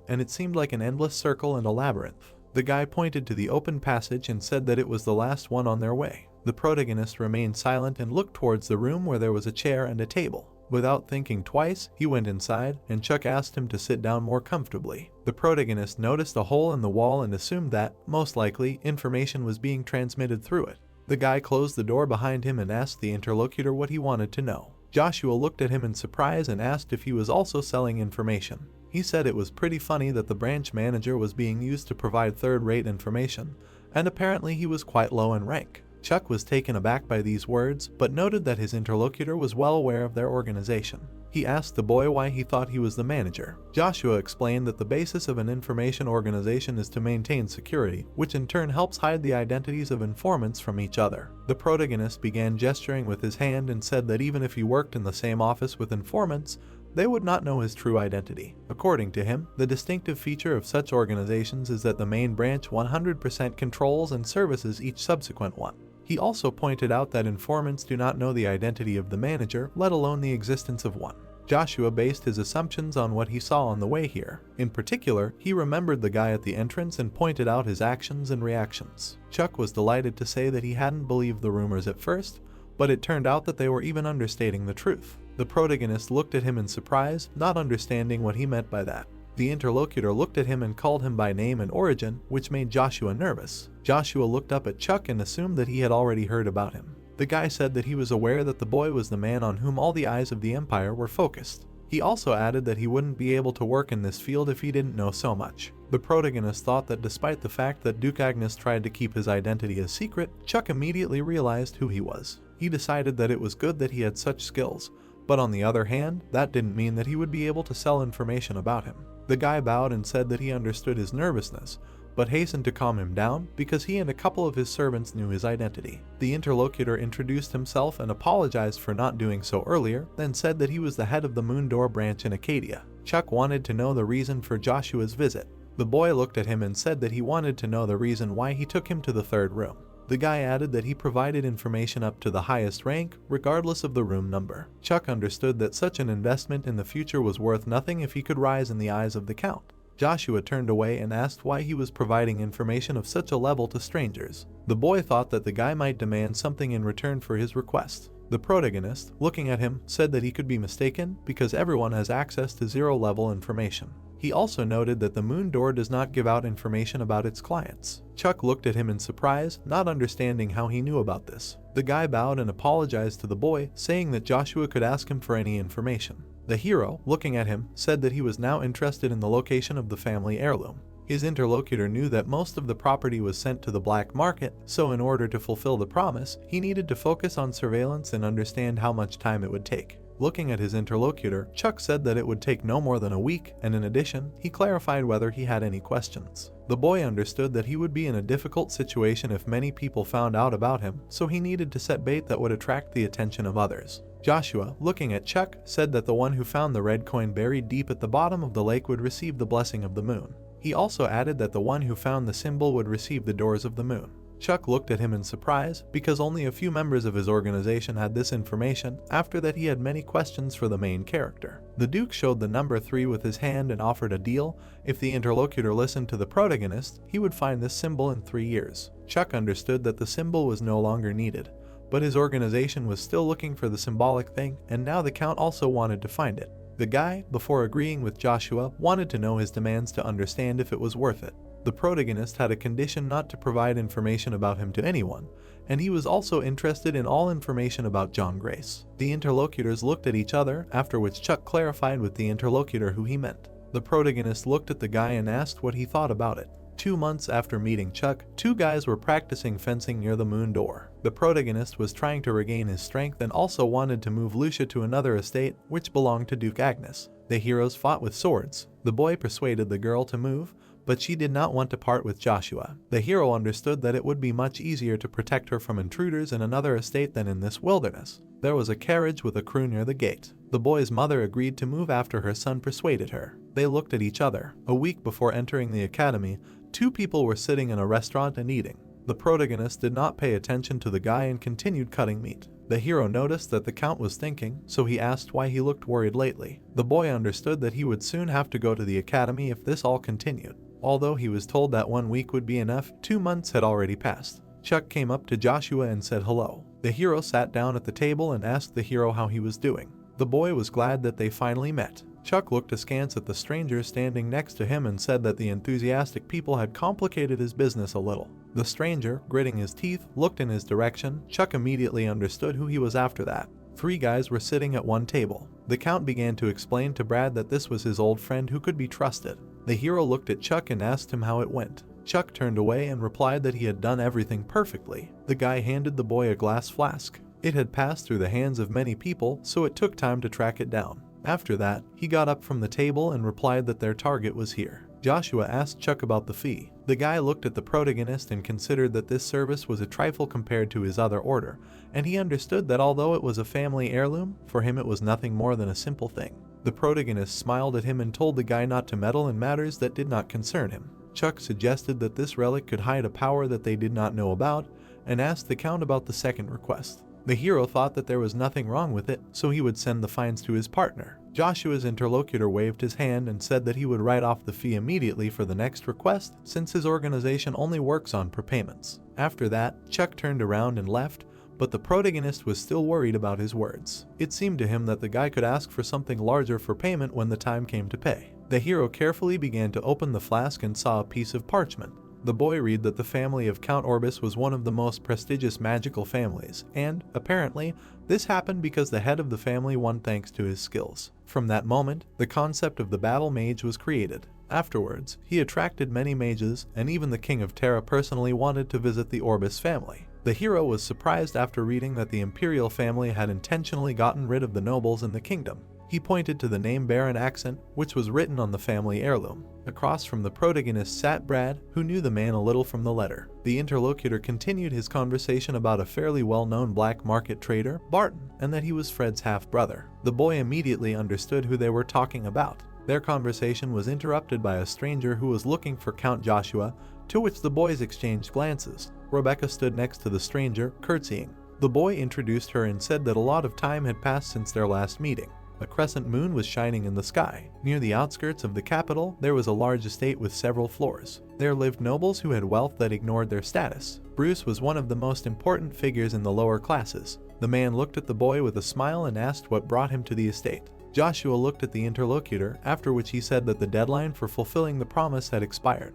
and it seemed like an endless circle and a labyrinth. The guy pointed to the open passage and said that it was the last one on their way. The protagonist remained silent and looked towards the room where there was a chair and a table. Without thinking twice, he went inside, and Chuck asked him to sit down more comfortably. The protagonist noticed a hole in the wall and assumed that, most likely, information was being transmitted through it. The guy closed the door behind him and asked the interlocutor what he wanted to know. Joshua looked at him in surprise and asked if he was also selling information. He said it was pretty funny that the branch manager was being used to provide third-rate information, and apparently he was quite low in rank. Chuck was taken aback by these words, but noted that his interlocutor was well aware of their organization. He asked the boy why he thought he was the manager. Joshua explained that the basis of an information organization is to maintain security, which in turn helps hide the identities of informants from each other. The protagonist began gesturing with his hand and said that even if he worked in the same office with informants, they would not know his true identity. According to him, the distinctive feature of such organizations is that the main branch 100% controls and services each subsequent one. He also pointed out that informants do not know the identity of the manager, let alone the existence of one. Joshua based his assumptions on what he saw on the way here. In particular, he remembered the guy at the entrance and pointed out his actions and reactions. Chuck was delighted to say that he hadn't believed the rumors at first, but it turned out that they were even understating the truth. The protagonist looked at him in surprise, not understanding what he meant by that. The interlocutor looked at him and called him by name and origin, which made Joshua nervous. Joshua looked up at Chuck and assumed that he had already heard about him. The guy said that he was aware that the boy was the man on whom all the eyes of the Empire were focused. He also added that he wouldn't be able to work in this field if he didn't know so much. The protagonist thought that despite the fact that Duke Agnes tried to keep his identity a secret, Chuck immediately realized who he was. He decided that it was good that he had such skills, But on the other hand, that didn't mean that he would be able to sell information about him. The guy bowed and said that he understood his nervousness, but hastened to calm him down because he and a couple of his servants knew his identity. The interlocutor introduced himself and apologized for not doing so earlier, then said that he was the head of the Moon Door branch in Acadia. Chuck wanted to know the reason for Joshua's visit. The boy looked at him and said that he wanted to know the reason why he took him to the third room. The guy added that he provided information up to the highest rank, regardless of the room number. Chuck understood that such an investment in the future was worth nothing if he could rise in the eyes of the Count. Joshua turned away and asked why he was providing information of such a level to strangers. The boy thought that the guy might demand something in return for his request. The protagonist, looking at him, said that he could be mistaken because everyone has access to zero-level information. He also noted that the Moon Door does not give out information about its clients. Chuck looked at him in surprise, not understanding how he knew about this. The guy bowed and apologized to the boy, saying that Joshua could ask him for any information. The hero, looking at him, said that he was now interested in the location of the family heirloom. His interlocutor knew that most of the property was sent to the black market, so in order to fulfill the promise, he needed to focus on surveillance and understand how much time it would take. Looking at his interlocutor, Chuck said that it would take no more than a week, and in addition, he clarified whether he had any questions. The boy understood that he would be in a difficult situation if many people found out about him, so he needed to set bait that would attract the attention of others. Joshua, looking at Chuck, said that the one who found the red coin buried deep at the bottom of the lake would receive the blessing of the moon. He also added that the one who found the symbol would receive the doors of the moon. Chuck looked at him in surprise because only a few members of his organization had this information. After that, he had many questions for the main character. The Duke showed the number 3 with his hand and offered a deal. If the interlocutor listened to the protagonist, he would find this symbol in 3 years. Chuck understood that the symbol was no longer needed, but his organization was still looking for the symbolic thing, and now the Count also wanted to find it. The guy, before agreeing with Joshua, wanted to know his demands to understand if it was worth it. The protagonist had a condition not to provide information about him to anyone, and he was also interested in all information about John Grace. The interlocutors looked at each other, after which Chuck clarified with the interlocutor who he meant. The protagonist looked at the guy and asked what he thought about it. 2 months after meeting Chuck, 2 guys were practicing fencing near the Moon Door. The protagonist was trying to regain his strength and also wanted to move Lucia to another estate, which belonged to Duke Agnes. The heroes fought with swords. The boy persuaded the girl to move, but she did not want to part with Joshua. The hero understood that it would be much easier to protect her from intruders in another estate than in this wilderness. There was a carriage with a crew near the gate. The boy's mother agreed to move after her son persuaded her. They looked at each other. A week before entering the academy, 2 people were sitting in a restaurant and eating. The protagonist did not pay attention to the guy and continued cutting meat. The hero noticed that the Count was thinking, so he asked why he looked worried lately. The boy understood that he would soon have to go to the academy if this all continued. Although he was told that 1 week would be enough, 2 months had already passed. Chuck came up to Joshua and said hello. The hero sat down at the table and asked the hero how he was doing. The boy was glad that they finally met. Chuck looked askance at the stranger standing next to him and said that the enthusiastic people had complicated his business a little. The stranger, gritting his teeth, looked in his direction. Chuck immediately understood who he was after that. 3 guys were sitting at one table. The Count began to explain to Brad that this was his old friend who could be trusted. The hero looked at Chuck and asked him how it went. Chuck turned away and replied that he had done everything perfectly. The guy handed the boy a glass flask. It had passed through the hands of many people, so it took time to track it down. After that, he got up from the table and replied that their target was here. Joshua asked Chuck about the fee. The guy looked at the protagonist and considered that this service was a trifle compared to his other order, and he understood that although it was a family heirloom, for him it was nothing more than a simple thing. The protagonist smiled at him and told the guy not to meddle in matters that did not concern him. Chuck suggested that this relic could hide a power that they did not know about, and asked the Count about the second request. The hero thought that there was nothing wrong with it, so he would send the fines to his partner. Joshua's interlocutor waved his hand and said that he would write off the fee immediately for the next request, since his organization only works on prepayments. After that, Chuck turned around and left, but the protagonist was still worried about his words. It seemed to him that the guy could ask for something larger for payment when the time came to pay. The hero carefully began to open the flask and saw a piece of parchment. The boy read that the family of Count Orbis was one of the most prestigious magical families, and, apparently, this happened because the head of the family won thanks to his skills. From that moment, the concept of the battle mage was created. Afterwards, he attracted many mages, and even the king of Terra personally wanted to visit the Orbis family. The hero was surprised after reading that the imperial family had intentionally gotten rid of the nobles in the kingdom. He pointed to the name Baron accent, which was written on the family heirloom. Across from the protagonist sat Brad, who knew the man a little from the letter. The interlocutor continued his conversation about a fairly well-known black market trader, Barton, and that he was Fred's half-brother. The boy immediately understood who they were talking about. Their conversation was interrupted by a stranger who was looking for Count Joshua, to which the boys exchanged glances. Rebecca stood next to the stranger, curtsying. The boy introduced her and said that a lot of time had passed since their last meeting. A crescent moon was shining in the sky. Near the outskirts of the capital, there was a large estate with several floors. There lived nobles who had wealth that ignored their status. Bruce was one of the most important figures in the lower classes. The man looked at the boy with a smile and asked what brought him to the estate. Joshua looked at the interlocutor, after which he said that the deadline for fulfilling the promise had expired.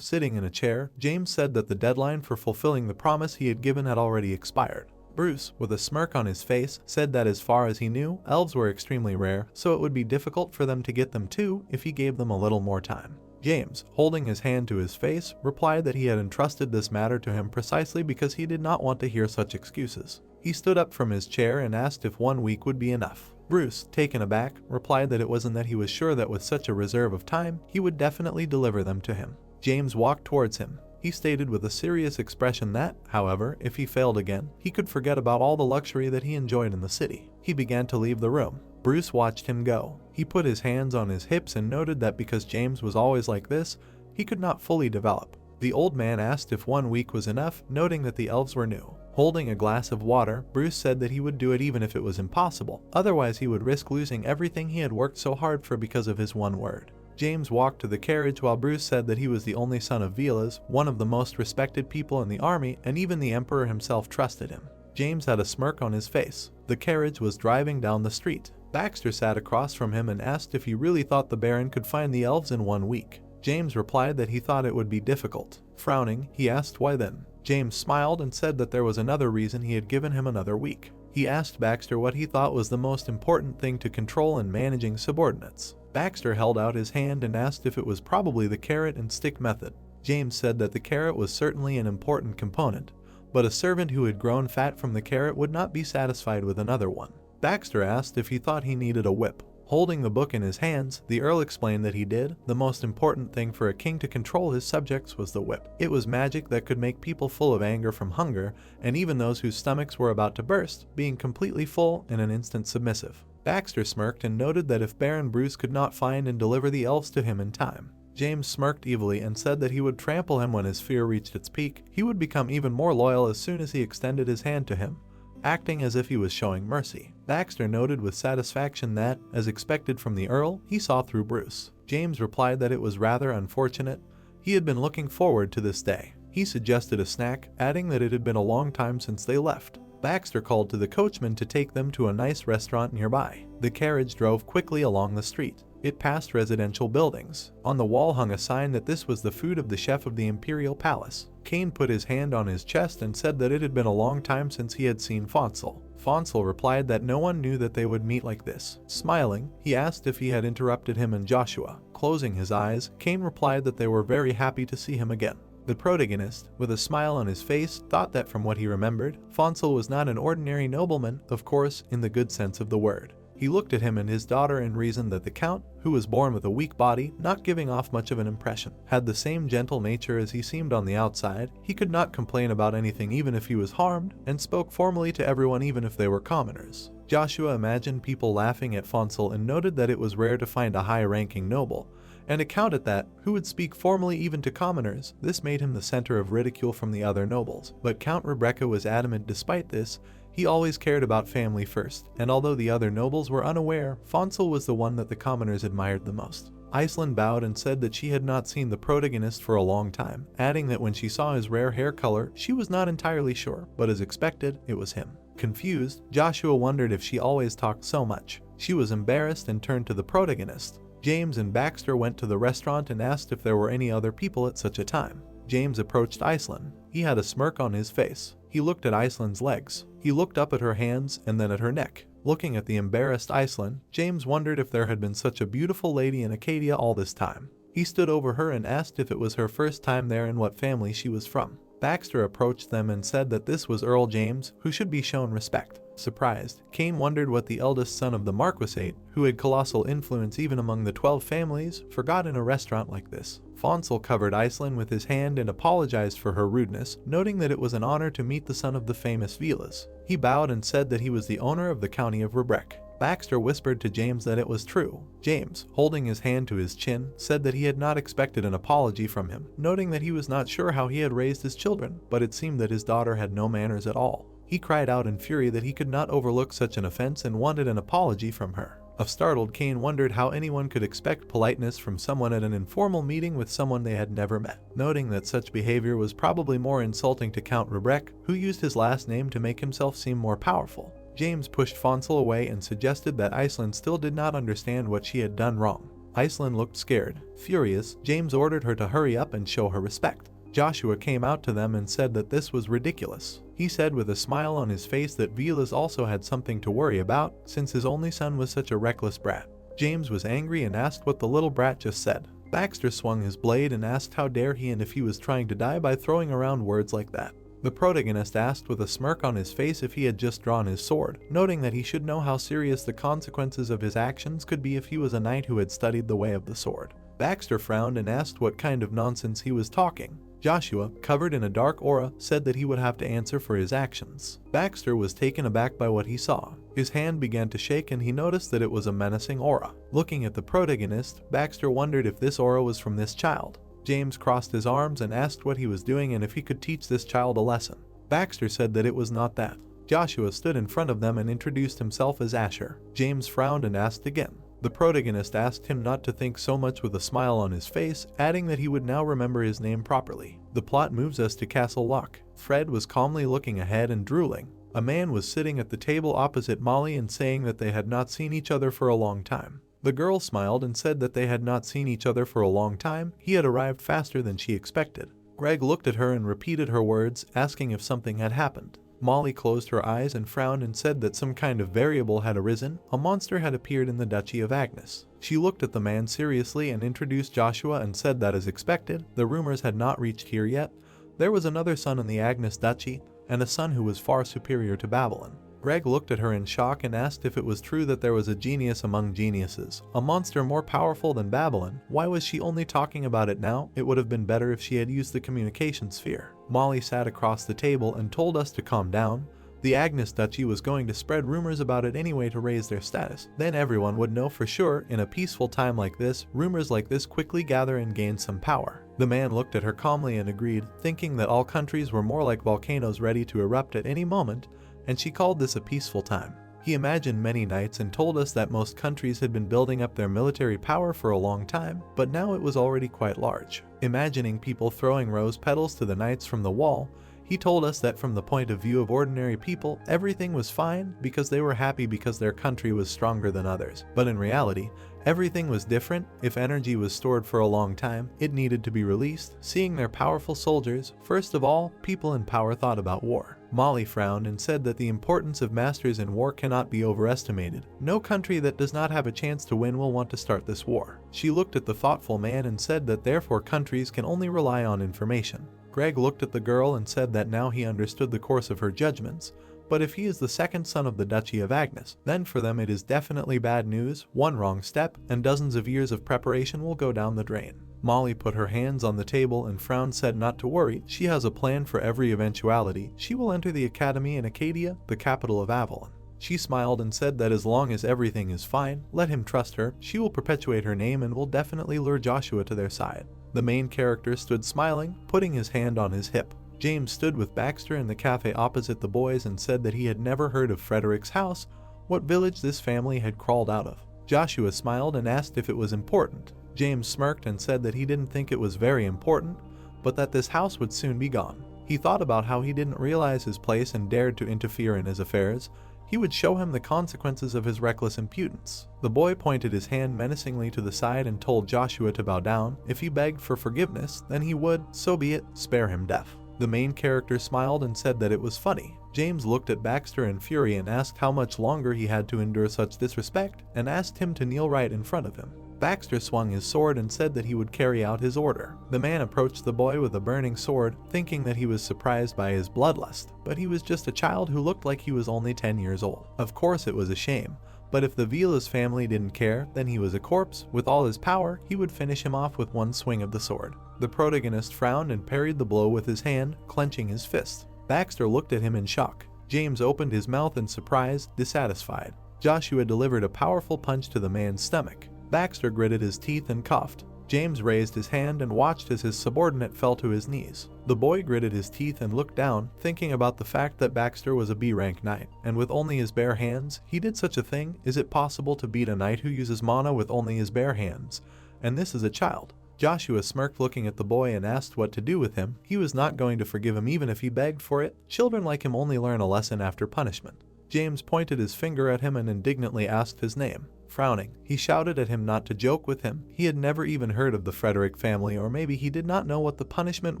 Sitting in a chair, James said that the deadline for fulfilling the promise he had given had already expired. Bruce, with a smirk on his face, said that as far as he knew, elves were extremely rare, so it would be difficult for them to get them too if he gave them a little more time. James, holding his hand to his face, replied that he had entrusted this matter to him precisely because he did not want to hear such excuses. He stood up from his chair and asked if 1 week would be enough. Bruce, taken aback, replied that it wasn't that he was sure that with such a reserve of time, he would definitely deliver them to him. James walked towards him. He stated with a serious expression that, however, if he failed again, he could forget about all the luxury that he enjoyed in the city. He began to leave the room. Bruce watched him go. He put his hands on his hips and noted that because James was always like this, he could not fully develop. The old man asked if 1 week was enough, noting that the elves were new. Holding a glass of water, Bruce said that he would do it even if it was impossible, otherwise he would risk losing everything he had worked so hard for because of his one word. James walked to the carriage while Bruce said that he was the only son of Vilas, one of the most respected people in the army, and even the emperor himself trusted him. James had a smirk on his face. The carriage was driving down the street. Baxter sat across from him and asked if he really thought the Baron could find the elves in 1 week. James replied that he thought it would be difficult. Frowning, he asked why then. James smiled and said that there was another reason he had given him another week. He asked Baxter what he thought was the most important thing to control in managing subordinates. Baxter held out his hand and asked if it was probably the carrot and stick method. James said that the carrot was certainly an important component, but a servant who had grown fat from the carrot would not be satisfied with another one. Baxter asked if he thought he needed a whip. Holding the book in his hands, the Earl explained that he did. The most important thing for a king to control his subjects was the whip. It was magic that could make people full of anger from hunger, and even those whose stomachs were about to burst, being completely full in an instant submissive. Baxter smirked and noted that if Baron Bruce could not find and deliver the elves to him in time. James smirked evilly and said that he would trample him when his fear reached its peak. He would become even more loyal as soon as he extended his hand to him, acting as if he was showing mercy. Baxter noted with satisfaction that, as expected from the Earl, he saw through Bruce. James replied that it was rather unfortunate. He had been looking forward to this day. He suggested a snack, adding that it had been a long time since they left. Baxter called to the coachman to take them to a nice restaurant nearby. The carriage drove quickly along the street. It passed residential buildings. On the wall hung a sign that this was the food of the chef of the Imperial Palace. Kane put his hand on his chest and said that it had been a long time since he had seen Fonsel. Fonsel replied that no one knew that they would meet like this. Smiling, he asked if he had interrupted him and Joshua. Closing his eyes, Kane replied that they were very happy to see him again. The protagonist, with a smile on his face, thought that from what he remembered, Fonsel was not an ordinary nobleman, of course, in the good sense of the word. He looked at him and his daughter and reasoned that the Count, who was born with a weak body, not giving off much of an impression, had the same gentle nature as he seemed on the outside. He could not complain about anything even if he was harmed, and spoke formally to everyone even if they were commoners. Joshua imagined people laughing at Fonsel and noted that it was rare to find a high-ranking noble, and a count at that, who would speak formally even to commoners. This made him the center of ridicule from the other nobles. But Count Rebecca was adamant despite this. He always cared about family first, and although the other nobles were unaware, Fonsel was the one that the commoners admired the most. Iceland bowed and said that she had not seen the protagonist for a long time, adding that when she saw his rare hair color, she was not entirely sure, but as expected, it was him. Confused, Joshua wondered if she always talked so much. She was embarrassed and turned to the protagonist. James and Baxter went to the restaurant and asked if there were any other people at such a time. James approached Iceland. He had a smirk on his face. He looked at Iceland's legs. He looked up at her hands and then at her neck. Looking at the embarrassed Iceland, James wondered if there had been such a beautiful lady in Acadia all this time. He stood over her and asked if it was her first time there and what family she was from. Baxter approached them and said that this was Earl James, who should be shown respect. Surprised, Kane wondered what the eldest son of the Marquisate, who had colossal influence even among the 12 families, forgot in a restaurant like this. Fonsel covered Iceland with his hand and apologized for her rudeness, noting that it was an honor to meet the son of the famous Vilas. He bowed and said that he was the owner of the county of Reborn. Baxter whispered to James that it was true. James, holding his hand to his chin, said that he had not expected an apology from him, noting that he was not sure how he had raised his children, but it seemed that his daughter had no manners at all. He cried out in fury that he could not overlook such an offense and wanted an apology from her. A startled Kane wondered how anyone could expect politeness from someone at an informal meeting with someone they had never met, noting that such behavior was probably more insulting to Count Reborn, who used his last name to make himself seem more powerful. James pushed Fonsel away and suggested that Iceland still did not understand what she had done wrong. Iceland looked scared. Furious, James ordered her to hurry up and show her respect. Joshua came out to them and said that this was ridiculous. He said with a smile on his face that Vilas also had something to worry about, since his only son was such a reckless brat. James was angry and asked what the little brat just said. Baxter swung his blade and asked how dare he and if he was trying to die by throwing around words like that. The protagonist asked with a smirk on his face if he had just drawn his sword, noting that he should know how serious the consequences of his actions could be if he was a knight who had studied the way of the sword. Baxter frowned and asked what kind of nonsense he was talking. Joshua, covered in a dark aura, said that he would have to answer for his actions. Baxter was taken aback by what he saw. His hand began to shake and he noticed that it was a menacing aura. Looking at the protagonist, Baxter wondered if this aura was from this child. James crossed his arms and asked what he was doing and if he could teach this child a lesson. Baxter said that it was not that. Joshua stood in front of them and introduced himself as Asher. James frowned and asked again. The protagonist asked him not to think so much with a smile on his face, adding that he would now remember his name properly. The plot moves us to Castle Lock. Fred was calmly looking ahead and drooling. A man was sitting at the table opposite Molly and saying that they had not seen each other for a long time. The girl smiled and said that they had not seen each other for a long time. He had arrived faster than she expected. Greg looked at her and repeated her words, asking if something had happened. Molly closed her eyes and frowned and said that some kind of variable had arisen. A monster had appeared in the Duchy of Agnes. She looked at the man seriously and introduced Joshua and said that as expected, the rumors had not reached here yet. There was another son in the Agnes Duchy, and a son who was far superior to Babylon. Greg looked at her in shock and asked if it was true that there was a genius among geniuses, a monster more powerful than Babylon. Why was she only talking about it now? It would have been better if she had used the communication sphere. Molly sat across the table and told us to calm down. The Agnes Duchy was going to spread rumors about it anyway to raise their status. Then everyone would know for sure. In a peaceful time like this, rumors like this quickly gather and gain some power. The man looked at her calmly and agreed, thinking that all countries were more like volcanoes ready to erupt at any moment, and she called this a peaceful time. He imagined many nights and told us that most countries had been building up their military power for a long time, but now it was already quite large. Imagining people throwing rose petals to the knights from the wall, he told us that from the point of view of ordinary people, everything was fine because they were happy because their country was stronger than others. But in reality, everything was different. If energy was stored for a long time, it needed to be released. Seeing their powerful soldiers, first of all, people in power thought about war. Molly frowned and said that the importance of masters in war cannot be overestimated. No country that does not have a chance to win will want to start this war. She looked at the thoughtful man and said that therefore countries can only rely on information. Greg looked at the girl and said that now he understood the course of her judgments, but if he is the second son of the Duchy of Agnes, then for them it is definitely bad news. One wrong step, and dozens of years of preparation will go down the drain. Molly put her hands on the table and frowned, said not to worry, she has a plan for every eventuality. She will enter the academy in Acadia, the capital of Avalon. She smiled and said that as long as everything is fine, let him trust her. She will perpetuate her name and will definitely lure Joshua to their side. The main character stood smiling, putting his hand on his hip. James stood with Baxter in the cafe opposite the boys and said that he had never heard of Frederick's house, what village this family had crawled out of. Joshua smiled and asked if it was important. James smirked and said that he didn't think it was very important, but that this house would soon be gone. He thought about how he didn't realize his place and dared to interfere in his affairs. He would show him the consequences of his reckless impudence. The boy pointed his hand menacingly to the side and told Joshua to bow down. If he begged for forgiveness, then he would, so be it, spare him death. The main character smiled and said that it was funny. James looked at Baxter in fury and asked how much longer he had to endure such disrespect, and asked him to kneel right in front of him. Baxter swung his sword and said that he would carry out his order. The man approached the boy with a burning sword, thinking that he was surprised by his bloodlust, but he was just a child who looked like he was only 10 years old. Of course it was a shame, but if the Vila's family didn't care, then he was a corpse. With all his power, he would finish him off with one swing of the sword. The protagonist frowned and parried the blow with his hand, clenching his fist. Baxter looked at him in shock. James opened his mouth in surprise, dissatisfied. Joshua delivered a powerful punch to the man's stomach. Baxter gritted his teeth and coughed. James raised his hand and watched as his subordinate fell to his knees. The boy gritted his teeth and looked down, thinking about the fact that Baxter was a B-rank knight, and with only his bare hands, he did such a thing. Is it possible to beat a knight who uses mana with only his bare hands? And this is a child. Joshua smirked looking at the boy and asked what to do with him. He was not going to forgive him even if he begged for it. Children like him only learn a lesson after punishment. James pointed his finger at him and indignantly asked his name. Frowning, he shouted at him not to joke with him. He had never even heard of the Frederick family, or maybe he did not know what the punishment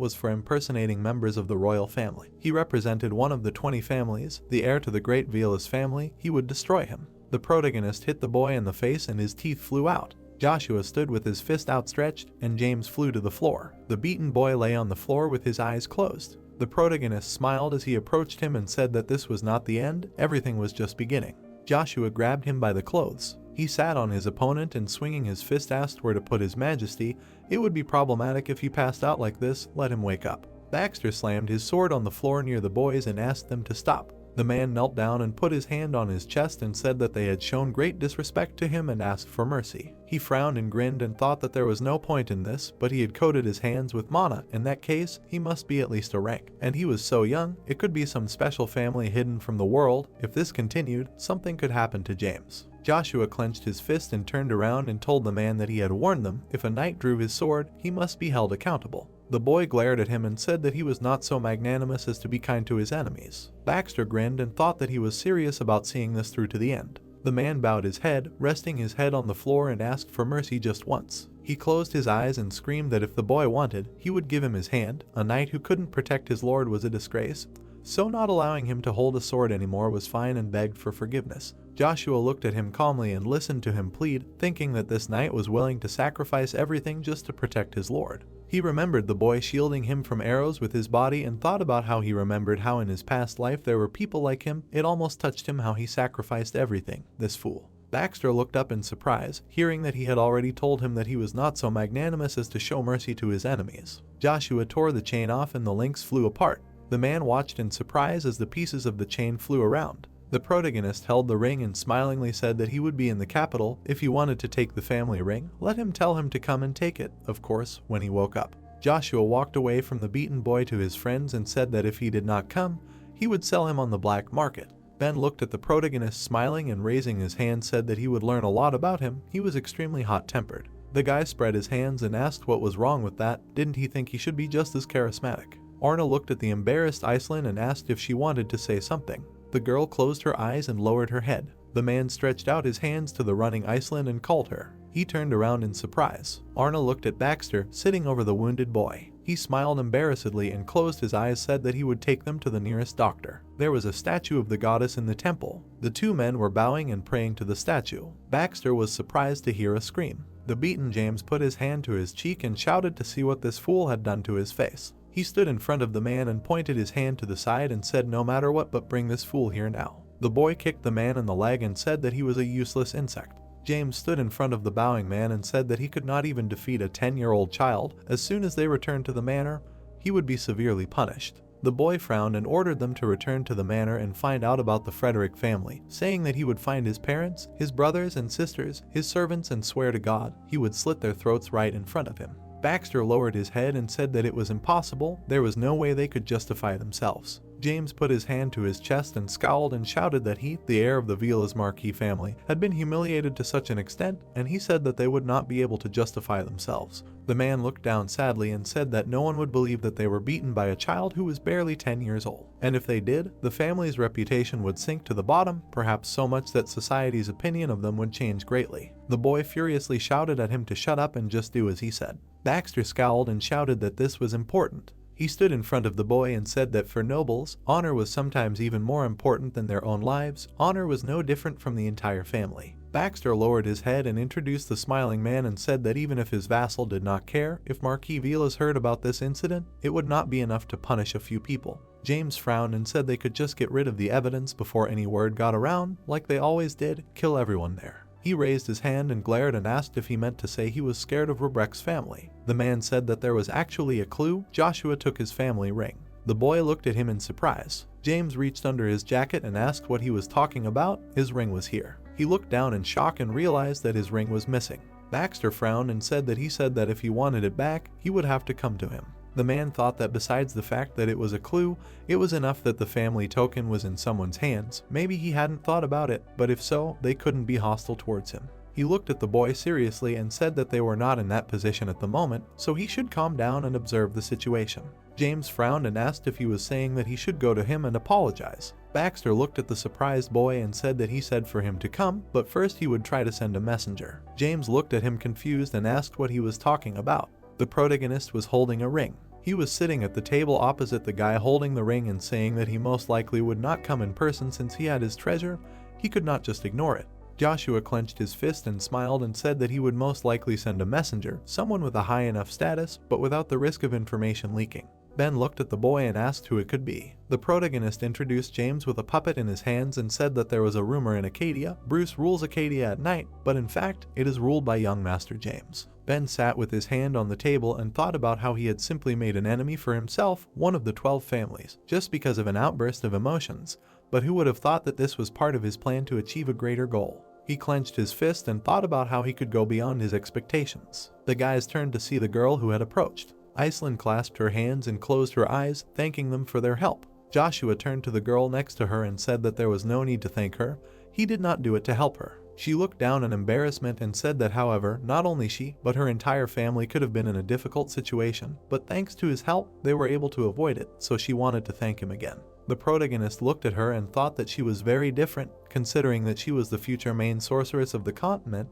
was for impersonating members of the royal family. He represented one of the 20 families, the heir to the great Vilas family. He would destroy him. The protagonist hit the boy in the face and his teeth flew out. Joshua stood with his fist outstretched, and James flew to the floor. The beaten boy lay on the floor with his eyes closed. The protagonist smiled as he approached him and said that this was not the end, everything was just beginning. Joshua grabbed him by the clothes. He sat on his opponent and swinging his fist asked where to put his majesty. It would be problematic if he passed out like this, let him wake up. Baxter slammed his sword on the floor near the boys and asked them to stop. The man knelt down and put his hand on his chest and said that they had shown great disrespect to him and asked for mercy. He frowned and grinned and thought that there was no point in this, but he had coated his hands with mana. In that case, he must be at least a rank. And he was so young, it could be some special family hidden from the world. If this continued, something could happen to James. Joshua clenched his fist and turned around and told the man that he had warned them, if a knight drew his sword, he must be held accountable. The boy glared at him and said that he was not so magnanimous as to be kind to his enemies. Baxter grinned and thought that he was serious about seeing this through to the end. The man bowed his head, resting his head on the floor and asked for mercy just once. He closed his eyes and screamed that if the boy wanted, he would give him his hand. A knight who couldn't protect his lord was a disgrace, so not allowing him to hold a sword anymore was fine and begged for forgiveness. Joshua looked at him calmly and listened to him plead, thinking that this knight was willing to sacrifice everything just to protect his lord. He remembered the boy shielding him from arrows with his body and thought about how he remembered how in his past life there were people like him. It almost touched him how he sacrificed everything, this fool. Baxter looked up in surprise, hearing that he had already told him that he was not so magnanimous as to show mercy to his enemies. Joshua tore the chain off and the links flew apart. The man watched in surprise as the pieces of the chain flew around. The protagonist held the ring and smilingly said that he would be in the capital. If he wanted to take the family ring, let him tell him to come and take it, of course, when he woke up. Joshua walked away from the beaten boy to his friends and said that if he did not come, he would sell him on the black market. Ben looked at the protagonist smiling and raising his hand said that he would learn a lot about him. He was extremely hot-tempered. The guy spread his hands and asked what was wrong with that. Didn't he think he should be just as charismatic? Arna looked at the embarrassed Iceland and asked if she wanted to say something. The girl closed her eyes and lowered her head. The man stretched out his hands to the running Iceland and called her. He turned around in surprise. Arna looked at Baxter, sitting over the wounded boy. He smiled embarrassedly and closed his eyes, said that he would take them to the nearest doctor. There was a statue of the goddess in the temple. The two men were bowing and praying to the statue. Baxter was surprised to hear a scream. The beaten James put his hand to his cheek and shouted to see what this fool had done to his face. He stood in front of the man and pointed his hand to the side and said no matter what but bring this fool here now. The boy kicked the man in the leg and said that he was a useless insect. James stood in front of the bowing man and said that he could not even defeat a 10-year-old child. As soon as they returned to the manor, he would be severely punished. The boy frowned and ordered them to return to the manor and find out about the Frederick family, saying that he would find his parents, his brothers and sisters, his servants, and swear to God he would slit their throats right in front of him. Baxter lowered his head and said that it was impossible. There was no way they could justify themselves. James put his hand to his chest and scowled and shouted that he, the heir of the Vilas Marquis family, had been humiliated to such an extent, and he said that they would not be able to justify themselves. The man looked down sadly and said that no one would believe that they were beaten by a child who was barely 10 years old. And if they did, the family's reputation would sink to the bottom, perhaps so much that society's opinion of them would change greatly. The boy furiously shouted at him to shut up and just do as he said. Baxter scowled and shouted that this was important. He stood in front of the boy and said that for nobles, honor was sometimes even more important than their own lives. Honor was no different from the entire family. Baxter lowered his head and introduced the smiling man and said that even if his vassal did not care, if Marquis Vilas heard about this incident, it would not be enough to punish a few people. James frowned and said they could just get rid of the evidence before any word got around, like they always did, kill everyone there. He raised his hand and glared and asked if he meant to say he was scared of Rebrec's family. The man said that there was actually a clue. Joshua took his family ring. The boy looked at him in surprise. James reached under his jacket and asked what he was talking about. His ring was here. He looked down in shock and realized that his ring was missing. Baxter frowned and said that if he wanted it back, he would have to come to him. The man thought that besides the fact that it was a clue, it was enough that the family token was in someone's hands. Maybe he hadn't thought about it, but if so, they couldn't be hostile towards him. He looked at the boy seriously and said that they were not in that position at the moment, so he should calm down and observe the situation. James frowned and asked if he was saying that he should go to him and apologize. Baxter looked at the surprised boy and said that he said for him to come, but first he would try to send a messenger. James looked at him confused and asked what he was talking about. The protagonist was holding a ring. He was sitting at the table opposite the guy holding the ring and saying that he most likely would not come in person since he had his treasure. He could not just ignore it. Joshua clenched his fist and smiled and said that he would most likely send a messenger, someone with a high enough status, but without the risk of information leaking. Ben looked at the boy and asked who it could be. The protagonist introduced James with a puppet in his hands and said that there was a rumor in Acadia. Bruce rules Acadia at night, but in fact, it is ruled by young Master James. Ben sat with his hand on the table and thought about how he had simply made an enemy for himself, one of the 12 families, just because of an outburst of emotions. But who would have thought that this was part of his plan to achieve a greater goal? He clenched his fist and thought about how he could go beyond his expectations. The guys turned to see the girl who had approached. Iceland clasped her hands and closed her eyes, thanking them for their help. Joshua turned to the girl next to her and said that there was no need to thank her. He did not do it to help her. She looked down in embarrassment and said that however, not only she, but her entire family could have been in a difficult situation, but thanks to his help, they were able to avoid it, so she wanted to thank him again. The protagonist looked at her and thought that she was very different, considering that she was the future main sorceress of the continent.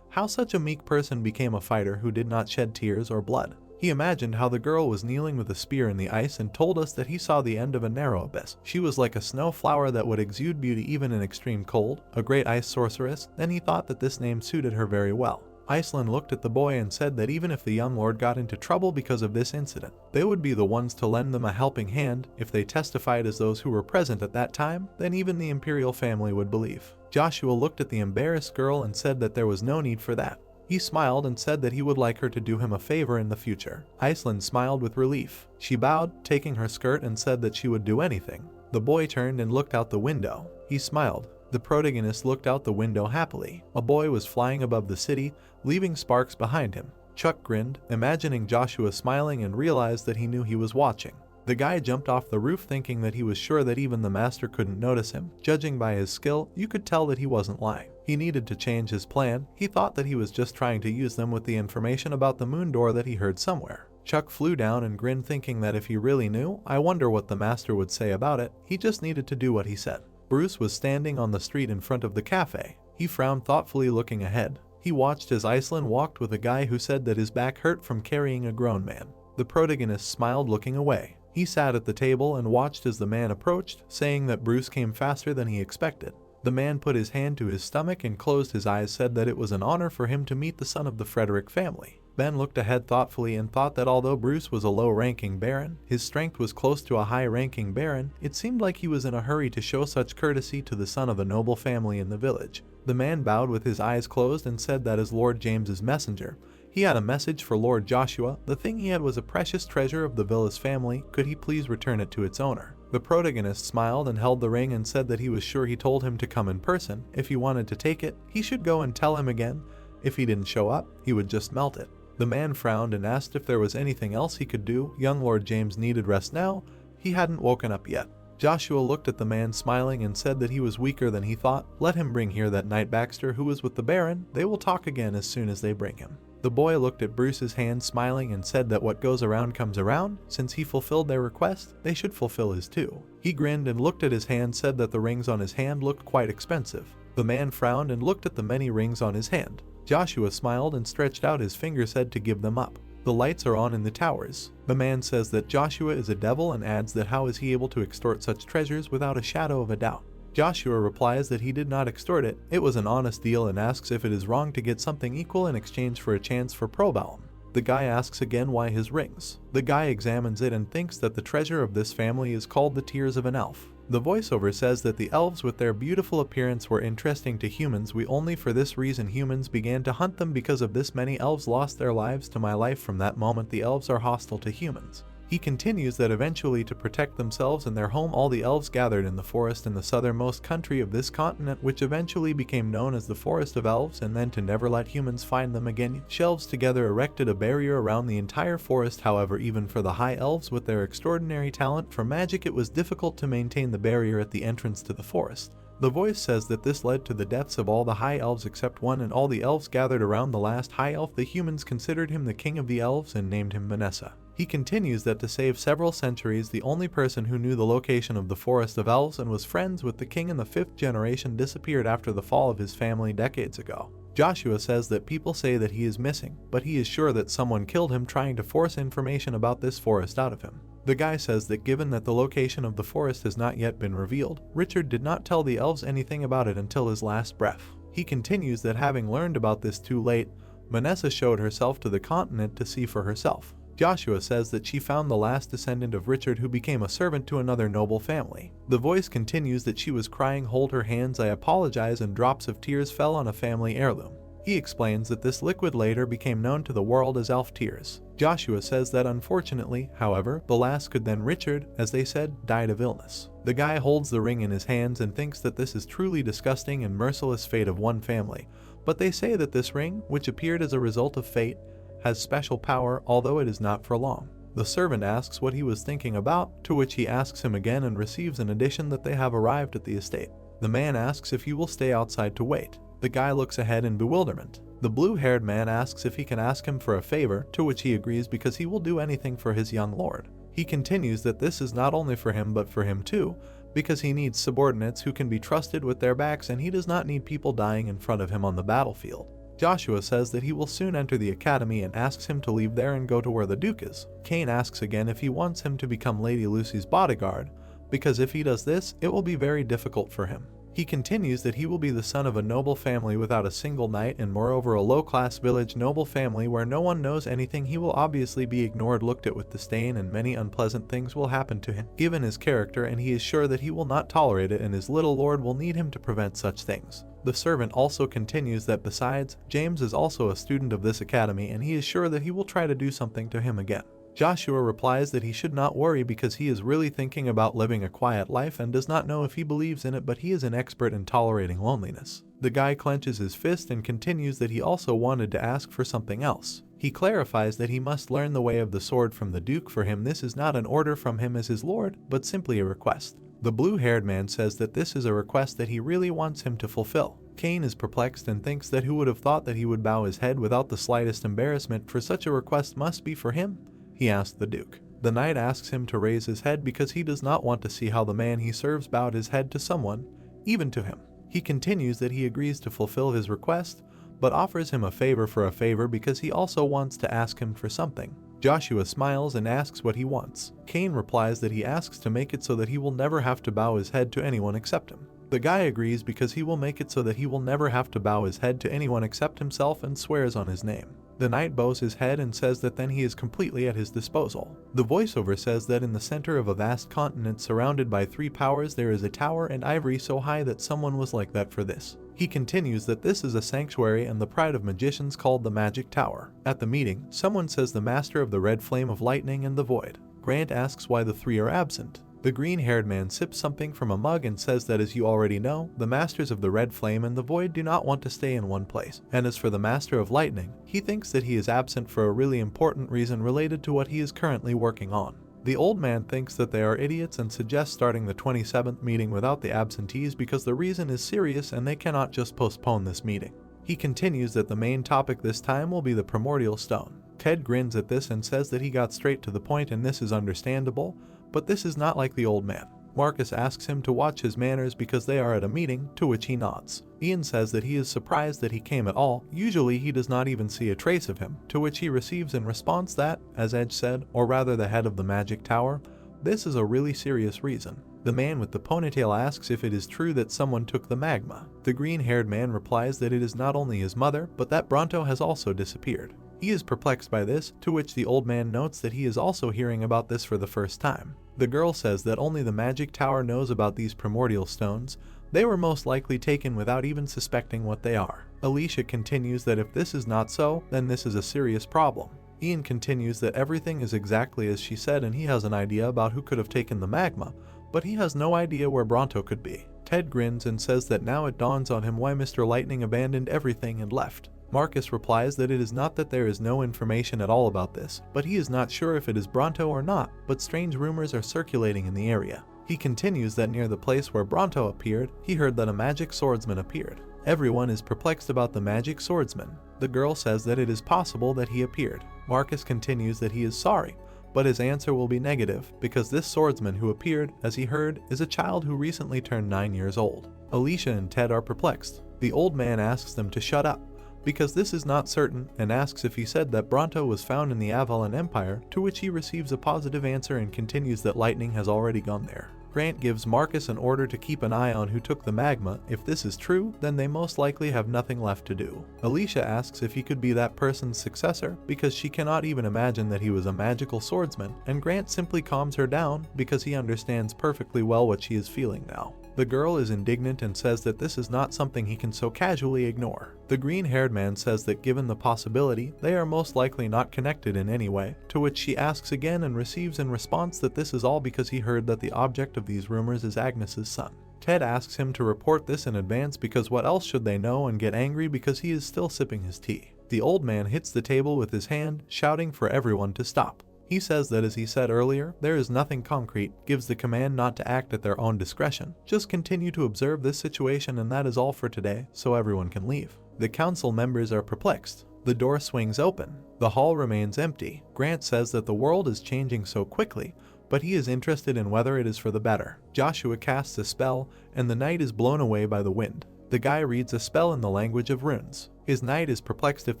How such a meek person became a fighter who did not shed tears or blood. He imagined how the girl was kneeling with a spear in the ice and told us that he saw the end of a narrow abyss. She was like a snow flower that would exude beauty even in extreme cold, a great ice sorceress. Then he thought that this name suited her very well. Iceland looked at the boy and said that even if the young lord got into trouble because of this incident, they would be the ones to lend them a helping hand. If they testified as those who were present at that time, then even the imperial family would believe. Joshua looked at the embarrassed girl and said that there was no need for that. He smiled and said that he would like her to do him a favor in the future. Iceland smiled with relief. She bowed, taking her skirt, and said that she would do anything. The boy turned and looked out the window. He smiled. The protagonist looked out the window happily. A boy was flying above the city, leaving sparks behind him. Chuck grinned, imagining Joshua smiling, and realized that he knew he was watching. The guy jumped off the roof thinking that he was sure that even the master couldn't notice him. Judging by his skill, you could tell that he wasn't lying. He needed to change his plan. He thought that he was just trying to use them with the information about the moon door that he heard somewhere. Chuck flew down and grinned thinking that if he really knew, I wonder what the master would say about it. He just needed to do what he said. Bruce was standing on the street in front of the cafe. He frowned thoughtfully looking ahead. He watched as Iceland walked with a guy who said that his back hurt from carrying a grown man. The protagonist smiled looking away. He sat at the table and watched as the man approached, saying that Bruce came faster than he expected. The man put his hand to his stomach and closed his eyes, said that it was an honor for him to meet the son of the Frederick family. Ben looked ahead thoughtfully and thought that although Bruce was a low-ranking baron, his strength was close to a high-ranking baron. It seemed like he was in a hurry to show such courtesy to the son of a noble family in the village. The man bowed with his eyes closed and said that as Lord James's messenger, he had a message for Lord Joshua. The thing he had was a precious treasure of the Vilas family. Could he please return it to its owner? The protagonist smiled and held the ring and said that he was sure he told him to come in person. If he wanted to take it, he should go and tell him again. If he didn't show up, he would just melt it. The man frowned and asked if there was anything else he could do. Young Lord James needed rest now. He hadn't woken up yet. Joshua looked at the man smiling and said that he was weaker than he thought. Let him bring here that knight Baxter who was with the baron. They will talk again as soon as they bring him. The boy looked at Bruce's hand smiling and said that what goes around comes around. Since he fulfilled their request, they should fulfill his too. He grinned and looked at his hand, said that the rings on his hand looked quite expensive. The man frowned and looked at the many rings on his hand. Joshua smiled and stretched out his finger, said to give them up. The lights are on in the towers. The man says that Joshua is a devil and adds that how is he able to extort such treasures without a shadow of a doubt. Joshua replies that he did not extort it, it was an honest deal, and asks if it is wrong to get something equal in exchange for a chance for Probalm. The guy asks again why his rings. The guy examines it and thinks that the treasure of this family is called the tears of an elf. The voiceover says that the elves with their beautiful appearance were interesting to humans. We only for this reason humans began to hunt them. Because of this many elves lost their lives to my life. From that moment the elves are hostile to humans. He continues that eventually, to protect themselves and their home, all the elves gathered in the forest in the southernmost country of this continent, which eventually became known as the Forest of Elves, and then to never let humans find them again, shelves together erected a barrier around the entire forest. However, even for the high elves with their extraordinary talent for magic, it was difficult to maintain the barrier at the entrance to the forest. The voice says that this led to the deaths of all the high elves except one, and all the elves gathered around the last high elf. The humans considered him the king of the elves and named him Vanessa. He continues that to save several centuries, the only person who knew the location of the Forest of Elves and was friends with the king in the 5th generation disappeared after the fall of his family decades ago. Joshua says that people say that he is missing, but he is sure that someone killed him trying to force information about this forest out of him. The guy says that given that the location of the forest has not yet been revealed, Richard did not tell the elves anything about it until his last breath. He continues that having learned about this too late, Vanessa showed herself to the continent to see for herself. Joshua says that she found the last descendant of Richard who became a servant to another noble family. The voice continues that she was crying, "Hold her hands, I apologize," and drops of tears fell on a family heirloom. He explains that this liquid later became known to the world as elf tears. Joshua says that unfortunately, however, the last could then Richard, as they said, died of illness. The guy holds the ring in his hands and thinks that this is truly disgusting and merciless fate of one family, but they say that this ring, which appeared as a result of fate, has special power, although it is not for long. The servant asks what he was thinking about, to which he asks him again and receives an addition that they have arrived at the estate. The man asks if he will stay outside to wait. The guy looks ahead in bewilderment. The blue-haired man asks if he can ask him for a favor, to which he agrees because he will do anything for his young lord. He continues that this is not only for him but for him too, because he needs subordinates who can be trusted with their backs, and he does not need people dying in front of him on the battlefield. Joshua says that he will soon enter the academy and asks him to leave there and go to where the Duke is. Cain asks again if he wants him to become Lady Lucy's bodyguard, because if he does this, it will be very difficult for him. He continues that he will be the son of a noble family without a single knight, and moreover a low-class village noble family where no one knows anything. He will obviously be ignored, looked at with disdain, and many unpleasant things will happen to him, given his character, and he is sure that he will not tolerate it, and his little lord will need him to prevent such things. The servant also continues that besides, James is also a student of this academy, and he is sure that he will try to do something to him again. Joshua replies that he should not worry because he is really thinking about living a quiet life and does not know if he believes in it, but he is an expert in tolerating loneliness. The guy clenches his fist and continues that he also wanted to ask for something else. He clarifies that he must learn the way of the sword from the Duke. For him this is not an order from him as his lord, but simply a request. The blue-haired man says that this is a request that he really wants him to fulfill. Cain is perplexed and thinks that who would have thought that he would bow his head without the slightest embarrassment, for such a request must be for him? He asked the Duke. The knight asks him to raise his head because he does not want to see how the man he serves bowed his head to someone, even to him. He continues that he agrees to fulfill his request, but offers him a favor for a favor because he also wants to ask him for something. Joshua smiles and asks what he wants. Cain replies that he asks to make it so that he will never have to bow his head to anyone except him. The guy agrees because he will make it so that he will never have to bow his head to anyone except himself, and swears on his name. The knight bows his head and says that then he is completely at his disposal. The voiceover says that in the center of a vast continent surrounded by 3 powers there is a tower and ivory so high that someone was like that for this. He continues that this is a sanctuary and the pride of magicians called the Magic Tower. At the meeting, someone says the master of the red flame of lightning and the void. Grant asks why the 3 are absent. The green-haired man sips something from a mug and says that as you already know, the masters of the red flame and the void do not want to stay in one place. And as for the master of lightning, he thinks that he is absent for a really important reason related to what he is currently working on. The old man thinks that they are idiots and suggests starting the 27th meeting without the absentees because the reason is serious and they cannot just postpone this meeting. He continues that the main topic this time will be the primordial stone. Ted grins at this and says that he got straight to the point, and this is understandable, but this is not like the old man. Marcus asks him to watch his manners because they are at a meeting, to which he nods. Ian says that he is surprised that he came at all. Usually he does not even see a trace of him, to which he receives in response that, as Edge said, or rather the head of the Magic Tower, this is a really serious reason. The man with the ponytail asks if it is true that someone took the magma. The green-haired man replies that it is not only his mother, but that Bronto has also disappeared. He is perplexed by this, to which the old man notes that he is also hearing about this for the first time. The girl says that only the magic tower knows about these primordial stones. They were most likely taken without even suspecting what they are. Alicia continues that if this is not so, then this is a serious problem. Ian continues that everything is exactly as she said and he has an idea about who could have taken the magma, but he has no idea where Bronto could be. Ted grins and says that now it dawns on him why Mr. Lightning abandoned everything and left. Marcus replies that it is not that there is no information at all about this, but he is not sure if it is Bronto or not, but strange rumors are circulating in the area. He continues that near the place where Bronto appeared, he heard that a magic swordsman appeared. Everyone is perplexed about the magic swordsman. The girl says that it is possible that he appeared. Marcus continues that he is sorry, but his answer will be negative because this swordsman who appeared, as he heard, is a child who recently turned 9 years old. Alicia and Ted are perplexed. The old man asks them to shut up, because this is not certain, and asks if he said that Bronto was found in the Avalon Empire, to which he receives a positive answer and continues that Lightning has already gone there. Grant gives Marcus an order to keep an eye on who took the magma. If this is true, then they most likely have nothing left to do. Alicia asks if he could be that person's successor, because she cannot even imagine that he was a magical swordsman, and Grant simply calms her down because he understands perfectly well what she is feeling now. The girl is indignant and says that this is not something he can so casually ignore. The green-haired man says that given the possibility, they are most likely not connected in any way, to which she asks again and receives in response that this is all because he heard that the object of these rumors is Agnes's son. Ted asks him to report this in advance because what else should they know, and get angry because he is still sipping his tea. The old man hits the table with his hand, shouting for everyone to stop. He says that as he said earlier, there is nothing concrete, gives the command not to act at their own discretion. Just continue to observe this situation and that is all for today, so everyone can leave. The council members are perplexed. The door swings open. The hall remains empty. Grant says that the world is changing so quickly, but he is interested in whether it is for the better. Joshua casts a spell, and the night is blown away by the wind. The guy reads a spell in the language of runes. His knight is perplexed if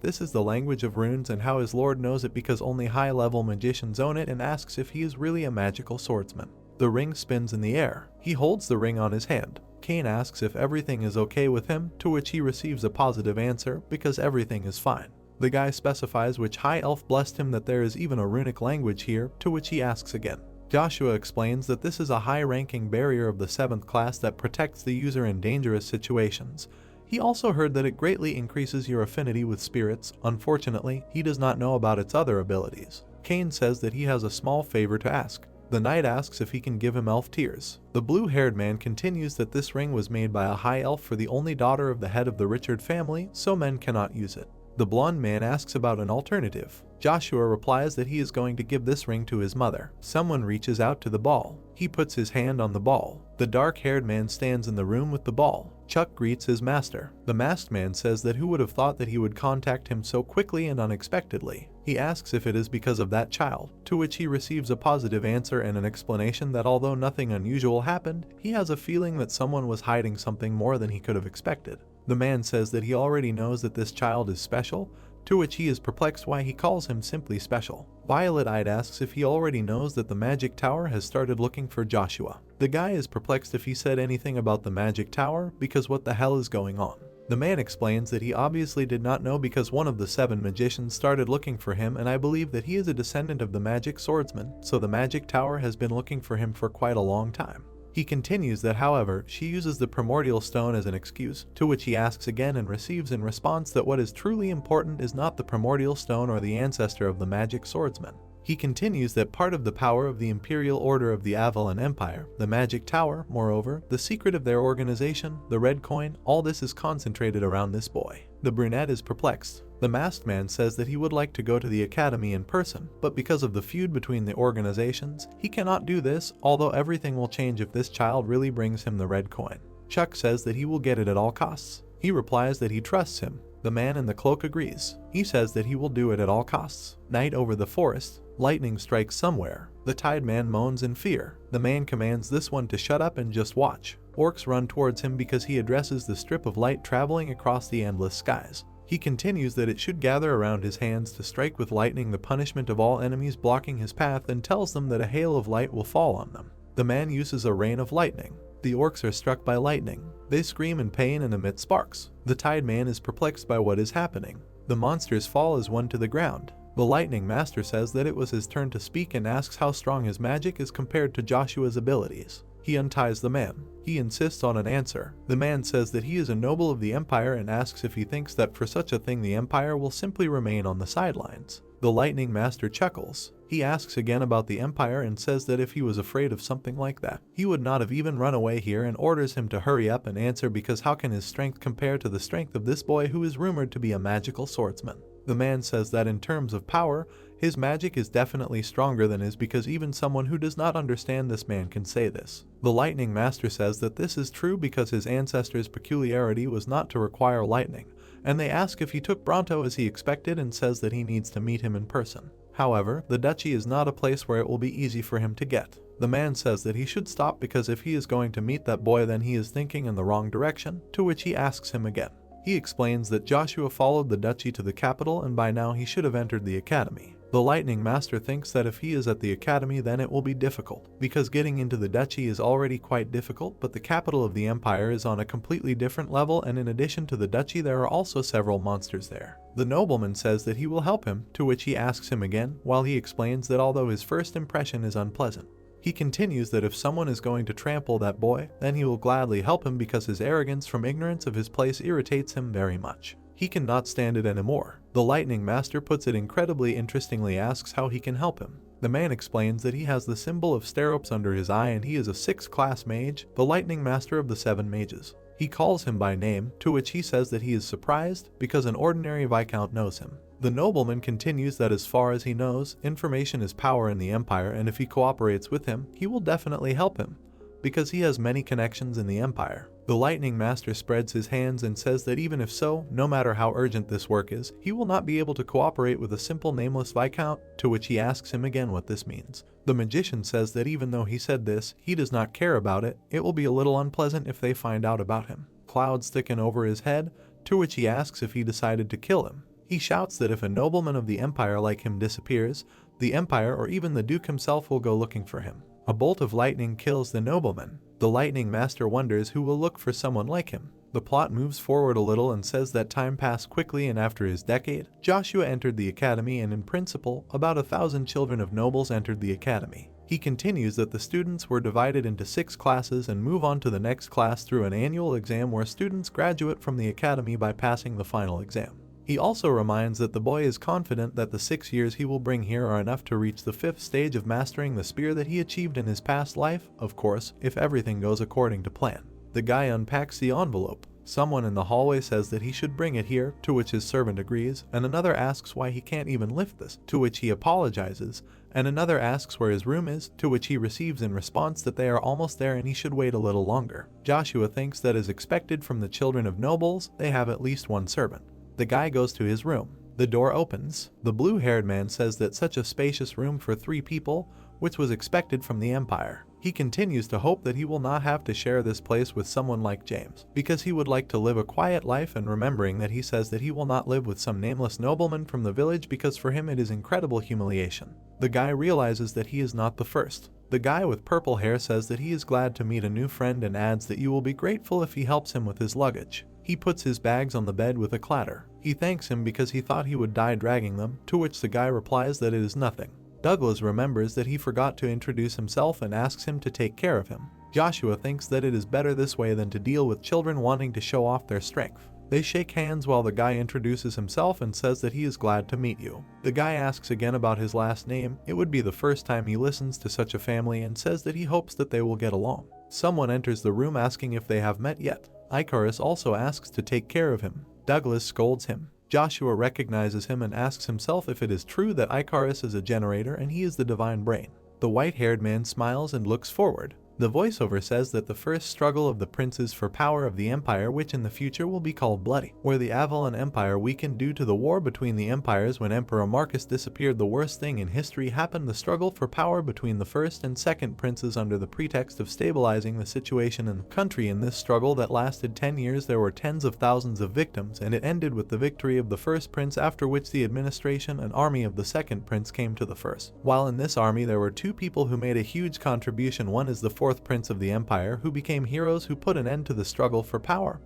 this is the language of runes and how his lord knows it because only high-level magicians own it, and asks if he is really a magical swordsman. The ring spins in the air. He holds the ring on his hand. Cain asks if everything is okay with him, to which he receives a positive answer because everything is fine. The guy specifies which high elf blessed him that there is even a runic language here, to which he asks again. Joshua explains that this is a high-ranking barrier of the 7th class that protects the user in dangerous situations. He also heard that it greatly increases your affinity with spirits. Unfortunately, he does not know about its other abilities. Cain says that he has a small favor to ask. The knight asks if he can give him elf tears. The blue-haired man continues that this ring was made by a high elf for the only daughter of the head of the Richard family, so men cannot use it. The blonde man asks about an alternative. Joshua replies that he is going to give this ring to his mother. Someone reaches out to the ball. He puts his hand on the ball. The dark-haired man stands in the room with the ball. Chuck greets his master. The masked man says that who would have thought that he would contact him so quickly and unexpectedly. He asks if it is because of that child, to which he receives a positive answer and an explanation that although nothing unusual happened, he has a feeling that someone was hiding something more than he could have expected. The man says that he already knows that this child is special, to which he is perplexed why he calls him simply special. Violet-eyed asks if he already knows that the magic tower has started looking for Joshua. The guy is perplexed if he said anything about the magic tower because what the hell is going on. The man explains that he obviously did not know because one of the 7 magicians started looking for him, and I believe that he is a descendant of the magic swordsman, so the magic tower has been looking for him for quite a long time. He continues that however, she uses the primordial stone as an excuse, to which he asks again and receives in response that what is truly important is not the primordial stone or the ancestor of the magic swordsman. He continues that part of the power of the Imperial Order of the Avalon Empire, the magic tower, moreover, the secret of their organization, the red coin, all this is concentrated around this boy. The brunette is perplexed. The masked man says that he would like to go to the academy in person, but because of the feud between the organizations, he cannot do this, although everything will change if this child really brings him the red coin. Chuck says that he will get it at all costs. He replies that he trusts him. The man in the cloak agrees. He says that he will do it at all costs. Night over the forest. Lightning strikes somewhere. The Tide Man moans in fear. The man commands this one to shut up and just watch. Orcs run towards him because he addresses the strip of light traveling across the endless skies. He continues that it should gather around his hands to strike with lightning the punishment of all enemies blocking his path, and tells them that a hail of light will fall on them. The man uses a rain of lightning. The orcs are struck by lightning. They scream in pain and emit sparks. The Tide Man is perplexed by what is happening. The monsters fall as one to the ground. The Lightning Master says that it was his turn to speak and asks how strong his magic is compared to Joshua's abilities. He unties the man. He insists on an answer. The man says that he is a noble of the Empire and asks if he thinks that for such a thing the Empire will simply remain on the sidelines. The Lightning Master chuckles. He asks again about the Empire and says that if he was afraid of something like that, he would not have even run away here, and orders him to hurry up and answer because how can his strength compare to the strength of this boy who is rumored to be a magical swordsman? The man says that in terms of power, his magic is definitely stronger than his because even someone who does not understand this man can say this. The Lightning Master says that this is true because his ancestors' peculiarity was not to require lightning, and they ask if he took Bronto as he expected and says that he needs to meet him in person. However, the duchy is not a place where it will be easy for him to get. The man says that he should stop because if he is going to meet that boy then he is thinking in the wrong direction, to which he asks him again. He explains that Joshua followed the duchy to the capital and by now he should have entered the academy. The Lightning Master thinks that if he is at the academy then it will be difficult, because getting into the duchy is already quite difficult, but the capital of the empire is on a completely different level, and in addition to the duchy there are also several monsters there. The nobleman says that he will help him, to which he asks him again, while he explains that although his first impression is unpleasant, he continues that if someone is going to trample that boy, then he will gladly help him because his arrogance from ignorance of his place irritates him very much. He cannot stand it anymore. The Lightning Master puts it incredibly interestingly, asks how he can help him. The man explains that he has the symbol of Steropes under his eye and he is a 6th class mage, the Lightning Master of the 7 mages. He calls him by name, to which he says that he is surprised because an ordinary viscount knows him. The nobleman continues that as far as he knows, information is power in the Empire, and if he cooperates with him, he will definitely help him, because he has many connections in the Empire. The Lightning Master spreads his hands and says that even if so, no matter how urgent this work is, he will not be able to cooperate with a simple nameless viscount, to which he asks him again what this means. The magician says that even though he said this, he does not care about it. It will be a little unpleasant if they find out about him. Clouds thicken over his head, to which he asks if he decided to kill him. He shouts that if a nobleman of the Empire like him disappears, the Empire or even the Duke himself will go looking for him. A bolt of lightning kills the nobleman. The Lightning Master wonders who will look for someone like him. The plot moves forward a little and says that time passed quickly, and after his decade, Joshua entered the academy and in principle, about 1,000 children of nobles entered the academy. He continues that the students were divided into 6 classes and move on to the next class through an annual exam where students graduate from the academy by passing the final exam. He also reminds that the boy is confident that the 6 years he will bring here are enough to reach the 5th stage of mastering the spear that he achieved in his past life, of course, if everything goes according to plan. The guy unpacks the envelope. Someone in the hallway says that he should bring it here, to which his servant agrees, and another asks why he can't even lift this, to which he apologizes, and another asks where his room is, to which he receives in response that they are almost there and he should wait a little longer. Joshua thinks that as expected from the children of nobles, they have at least one servant. The guy goes to his room. The door opens. The blue-haired man says that such a spacious room for 3 people, which was expected from the Empire. He continues to hope that he will not have to share this place with someone like James, because he would like to live a quiet life, and remembering that he says that he will not live with some nameless nobleman from the village because for him it is incredible humiliation. The guy realizes that he is not the first. The guy with purple hair says that he is glad to meet a new friend and adds that you will be grateful if he helps him with his luggage. He puts his bags on the bed with a clatter. He thanks him because he thought he would die dragging them, to which the guy replies that it is nothing. Douglas remembers that he forgot to introduce himself and asks him to take care of him. Joshua thinks that it is better this way than to deal with children wanting to show off their strength. They shake hands while the guy introduces himself and says that he is glad to meet you. The guy asks again about his last name. It would be the first time he listens to such a family and says that he hopes that they will get along. Someone enters the room asking if they have met yet. Icarus also asks to take care of him. Douglas scolds him. Joshua recognizes him and asks himself if it is true that Icarus is a generator and he is the divine brain. The white-haired man smiles and looks forward. The voiceover says that the first struggle of the princes for power of the empire, which in the future will be called Bloody, where the Avalon Empire weakened due to the war between the empires when Emperor Marcus disappeared. The worst thing in history happened. The struggle for power between the first and second princes under the pretext of stabilizing the situation in the country. In this struggle that lasted 10 years there were tens of thousands of victims, and it ended with the victory of the first prince, after which the administration and army of the second prince came to the first. While in this army there were two people who made a huge contribution. One is the fourth prince of the empire, who became heroes who put an end to the struggle for power.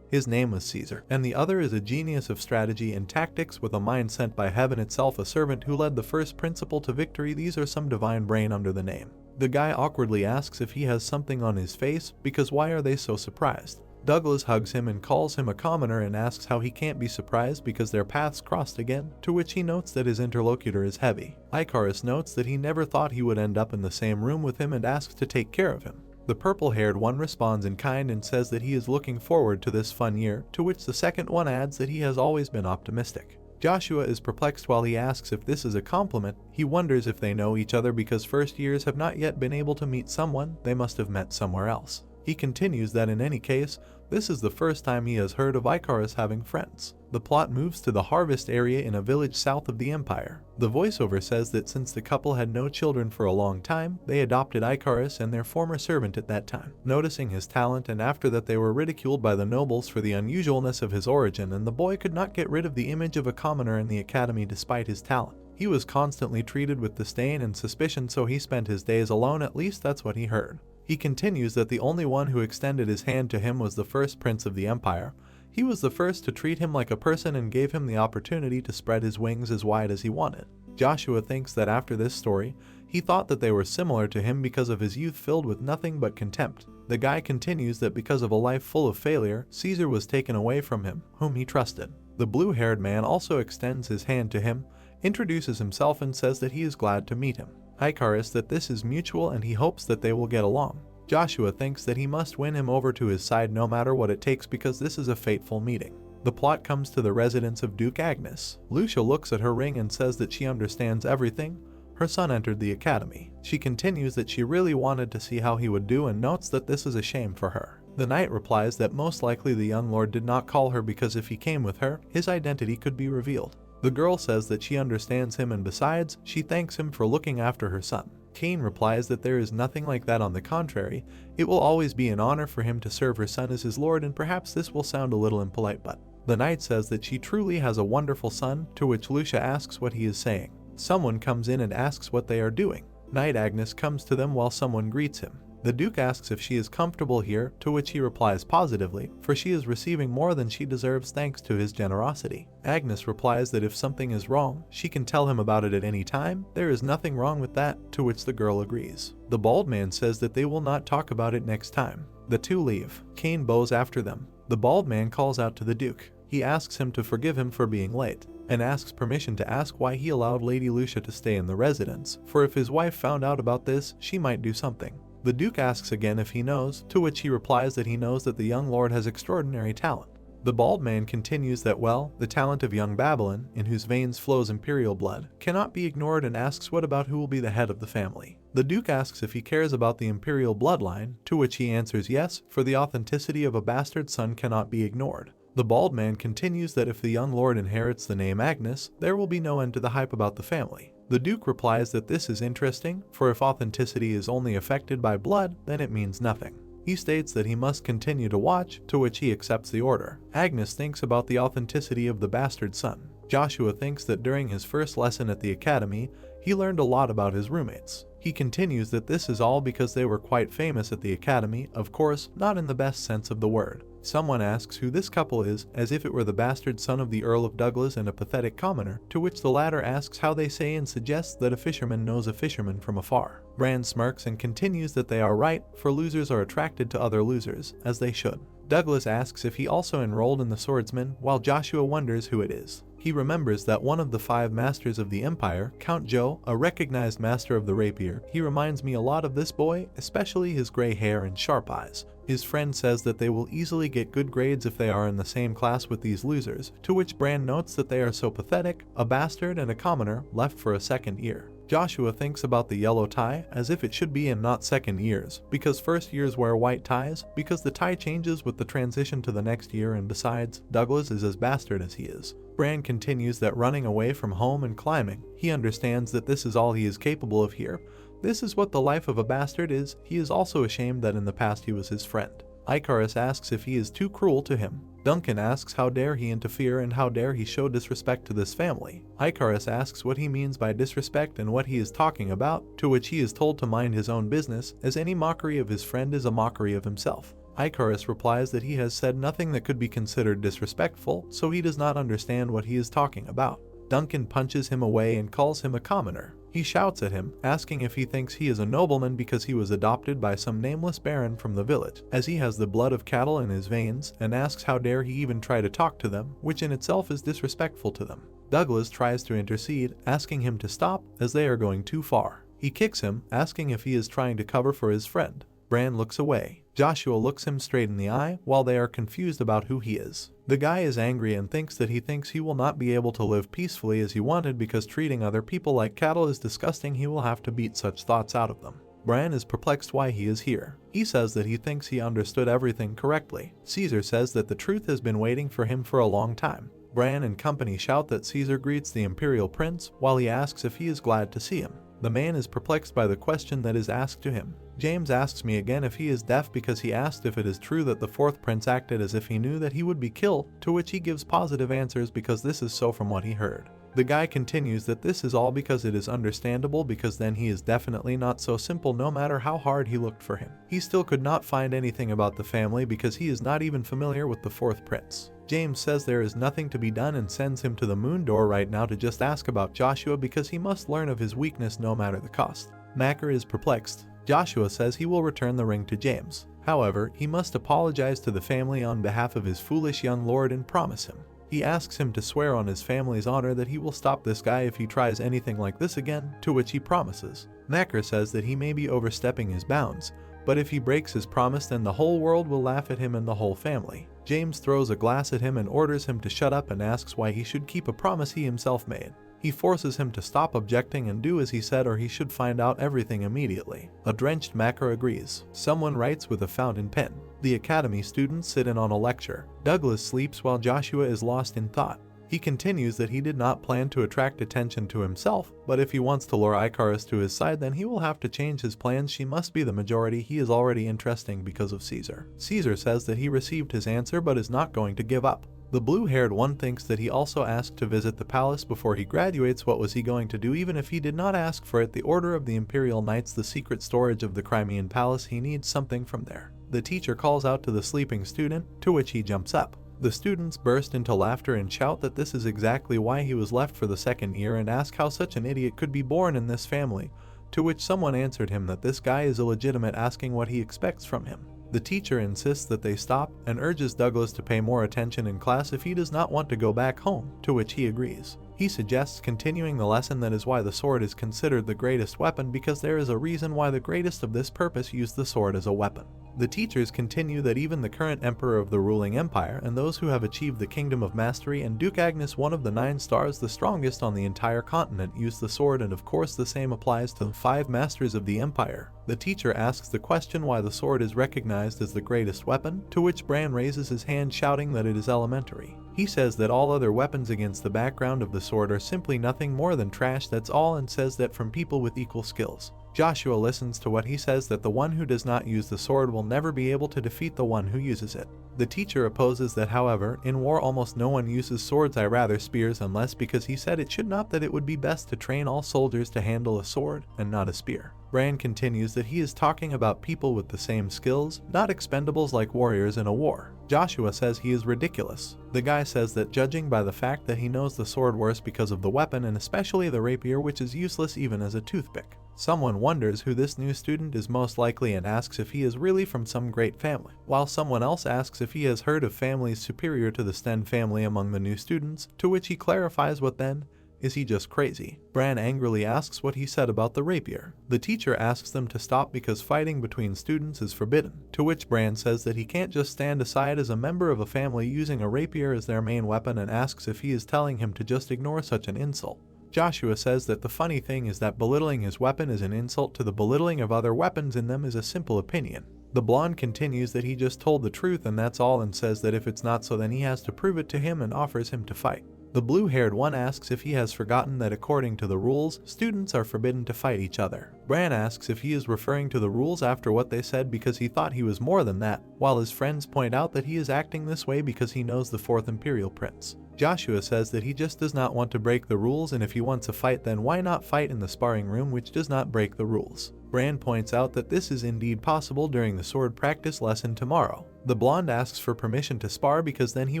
His name was Caesar. And the other is a genius of strategy and tactics with a mind sent by heaven itself, a servant who led the first principle to victory. These are some divine brain under the name. The guy awkwardly asks if he has something on his face, because why are they so surprised? Douglas hugs him and calls him a commoner and asks how he can't be surprised because their paths crossed again, to which he notes that his interlocutor is heavy. Icarus notes that he never thought he would end up in the same room with him and asks to take care of him. The purple-haired one responds in kind and says that he is looking forward to this fun year, to which the second one adds that he has always been optimistic. Joshua is perplexed while he asks if this is a compliment. He wonders if they know each other because first years have not yet been able to meet someone. They must have met somewhere else. He continues that in any case, this is the first time he has heard of Icarus having friends. The plot moves to the harvest area in a village south of the empire. The voiceover says that since the couple had no children for a long time, they adopted Icarus and their former servant at that time. Noticing his talent, and after that they were ridiculed by the nobles for the unusualness of his origin, and the boy could not get rid of the image of a commoner in the academy despite his talent. He was constantly treated with disdain and suspicion, so he spent his days alone. At least that's what he heard. He continues that the only one who extended his hand to him was the first prince of the empire. He was the first to treat him like a person and gave him the opportunity to spread his wings as wide as he wanted. Joshua thinks that after this story, he thought that they were similar to him because of his youth filled with nothing but contempt. The guy continues that because of a life full of failure, Caesar was taken away from him, whom he trusted. The blue-haired man also extends his hand to him, introduces himself and says that he is glad to meet him. Icarus that this is mutual and he hopes that they will get along. Joshua thinks that he must win him over to his side no matter what it takes because this is a fateful meeting. The plot comes to the residence of Duke Agnes. Lucia looks at her ring and says that she understands everything. Her son entered the academy. She continues that she really wanted to see how he would do and notes that this is a shame for her. The knight replies that most likely the young lord did not call her because if he came with her, his identity could be revealed. The girl says that she understands him and besides, she thanks him for looking after her son. Cain replies that there is nothing like that, on the contrary, it will always be an honor for him to serve her son as his lord, and perhaps this will sound a little impolite, but the knight says that she truly has a wonderful son, to which Lucia asks what he is saying. Someone comes in and asks what they are doing. Knight Agnes comes to them while someone greets him. The Duke asks if she is comfortable here, to which he replies positively, for she is receiving more than she deserves thanks to his generosity. Agnes replies that if something is wrong, she can tell him about it at any time. There is nothing wrong with that, to which the girl agrees. The bald man says that they will not talk about it next time. The two leave. Cain bows after them. The bald man calls out to the Duke. He asks him to forgive him for being late, and asks permission to ask why he allowed Lady Lucia to stay in the residence, for if his wife found out about this, she might do something. The Duke asks again if he knows, to which he replies that he knows that the young lord has extraordinary talent. The bald man continues that the talent of young Babylon, in whose veins flows imperial blood, cannot be ignored, and asks what about who will be the head of the family. The Duke asks if he cares about the imperial bloodline, to which he answers yes, for the authenticity of a bastard son cannot be ignored. The bald man continues that if the young lord inherits the name Agnes, there will be no end to the hype about the family. The Duke replies that this is interesting, for if authenticity is only affected by blood, then it means nothing. He states that he must continue to watch, to which he accepts the order. Agnes thinks about the authenticity of the bastard son. Joshua thinks that during his first lesson at the academy, he learned a lot about his roommates. He continues that this is all because they were quite famous at the academy, of course, not in the best sense of the word. Someone asks who this couple is, as if it were the bastard son of the Earl of Douglas and a pathetic commoner, to which the latter asks how they say and suggests that a fisherman knows a fisherman from afar. Bran smirks and continues that they are right, for losers are attracted to other losers, as they should. Douglas asks if he also enrolled in the swordsman, while Joshua wonders who it is. He remembers that one of the 5 masters of the empire, Count Joe, a recognized master of the rapier, he reminds me a lot of this boy, especially his gray hair and sharp eyes. His friend says that they will easily get good grades if they are in the same class with these losers, to which Bran notes that they are so pathetic, a bastard and a commoner, left for a second year. Joshua thinks about the yellow tie as if it should be in not second years, because first years wear white ties, because the tie changes with the transition to the next year, and besides, Douglas is as bastard as he is. Bran continues that running away from home and climbing, he understands that this is all he is capable of here. This is what the life of a bastard is. He is also ashamed that in the past he was his friend. Icarus asks if he is too cruel to him. Duncan asks how dare he interfere and how dare he show disrespect to this family. Icarus asks what he means by disrespect and what he is talking about, to which he is told to mind his own business, as any mockery of his friend is a mockery of himself. Icarus replies that he has said nothing that could be considered disrespectful, so he does not understand what he is talking about. Duncan punches him away and calls him a commoner. He shouts at him, asking if he thinks he is a nobleman because he was adopted by some nameless baron from the village, as he has the blood of cattle in his veins, and asks how dare he even try to talk to them, which in itself is disrespectful to them. Douglas tries to intercede, asking him to stop, as they are going too far. He kicks him, asking if he is trying to cover for his friend. Bran looks away. Joshua looks him straight in the eye, while they are confused about who he is. The guy is angry and thinks he will not be able to live peacefully as he wanted because treating other people like cattle is disgusting. He will have to beat such thoughts out of them. Bran is perplexed why he is here. He says that he thinks he understood everything correctly. Caesar says that the truth has been waiting for him for a long time. Bran and company shout that Caesar greets the imperial prince, while he asks if he is glad to see him. The man is perplexed by the question that is asked to him. James asks me again if he is deaf because he asked if it is true that the fourth prince acted as if he knew that he would be killed, to which he gives positive answers because this is so from what he heard. The guy continues that this is all because it is understandable, because then he is definitely not so simple no matter how hard he looked for him. He still could not find anything about the family because he is not even familiar with the fourth prince. James says there is nothing to be done and sends him to the moon door right now to just ask about Joshua because he must learn of his weakness no matter the cost. Macker is perplexed. Joshua says he will return the ring to James. However, he must apologize to the family on behalf of his foolish young lord and promise him. He asks him to swear on his family's honor that he will stop this guy if he tries anything like this again, to which he promises. Macker says that he may be overstepping his bounds, but if he breaks his promise then the whole world will laugh at him and the whole family. James throws a glass at him and orders him to shut up and asks why he should keep a promise he himself made. He forces him to stop objecting and do as he said or he should find out everything immediately. A drenched Macker agrees. Someone writes with a fountain pen. The academy students sit in on a lecture. Douglas sleeps while Joshua is lost in thought. He continues that he did not plan to attract attention to himself, but if he wants to lure Icarus to his side then he will have to change his plans. She must be the majority. He is already interesting because of Caesar. Caesar says that he received his answer but is not going to give up. The blue-haired one thinks that he also asked to visit the palace before he graduates. What was he going to do even if he did not ask for it? The order of the Imperial Knights, the secret storage of the Crimean Palace. He needs something from there. The teacher calls out to the sleeping student, to which he jumps up. The students burst into laughter and shout that this is exactly why he was left for the second year and ask how such an idiot could be born in this family, to which someone answered him that this guy is illegitimate, asking what he expects from him. The teacher insists that they stop and urges Douglas to pay more attention in class if he does not want to go back home, to which he agrees. He suggests continuing the lesson. That is why the sword is considered the greatest weapon, because there is a reason why the greatest of this purpose used the sword as a weapon. The teachers continue that even the current emperor of the ruling empire and those who have achieved the kingdom of mastery and Duke Agnes, one of the 9 stars, the strongest on the entire continent, use the sword, and of course the same applies to the 5 masters of the empire. The teacher asks the question why the sword is recognized as the greatest weapon, to which Bran raises his hand shouting that it is elementary. He says that all other weapons against the background of the sword are simply nothing more than trash, that's all, and says that from people with equal skills. Joshua listens to what he says, that the one who does not use the sword will never be able to defeat the one who uses it. The teacher opposes that, however, in war almost no one uses swords, I rather spears, unless because he said it should not, that it would be best to train all soldiers to handle a sword and not a spear. Bran continues that he is talking about people with the same skills, not expendables like warriors in a war. Joshua says he is ridiculous. The guy says that judging by the fact that he knows the sword worse because of the weapon, and especially the rapier, which is useless even as a toothpick. Someone wonders who this new student is, most likely, and asks if he is really from some great family, while someone else asks if he has heard of families superior to the Sten family among the new students, to which he clarifies what then? Is he just crazy? Bran angrily asks what he said about the rapier. The teacher asks them to stop because fighting between students is forbidden, to which Bran says that he can't just stand aside as a member of a family using a rapier as their main weapon, and asks if he is telling him to just ignore such an insult. Joshua says that the funny thing is that belittling his weapon is an insult to the belittling of other weapons in them is a simple opinion. The blonde continues that he just told the truth and that's all, and says that if it's not so then he has to prove it to him and offers him to fight. The blue-haired one asks if he has forgotten that according to the rules, students are forbidden to fight each other. Bran asks if he is referring to the rules after what they said because he thought he was more than that, while his friends point out that he is acting this way because he knows the 4th Imperial Prince. Joshua says that he just does not want to break the rules, and if he wants a fight then why not fight in the sparring room, which does not break the rules. Bran points out that this is indeed possible during the sword practice lesson tomorrow. The blonde asks for permission to spar because then he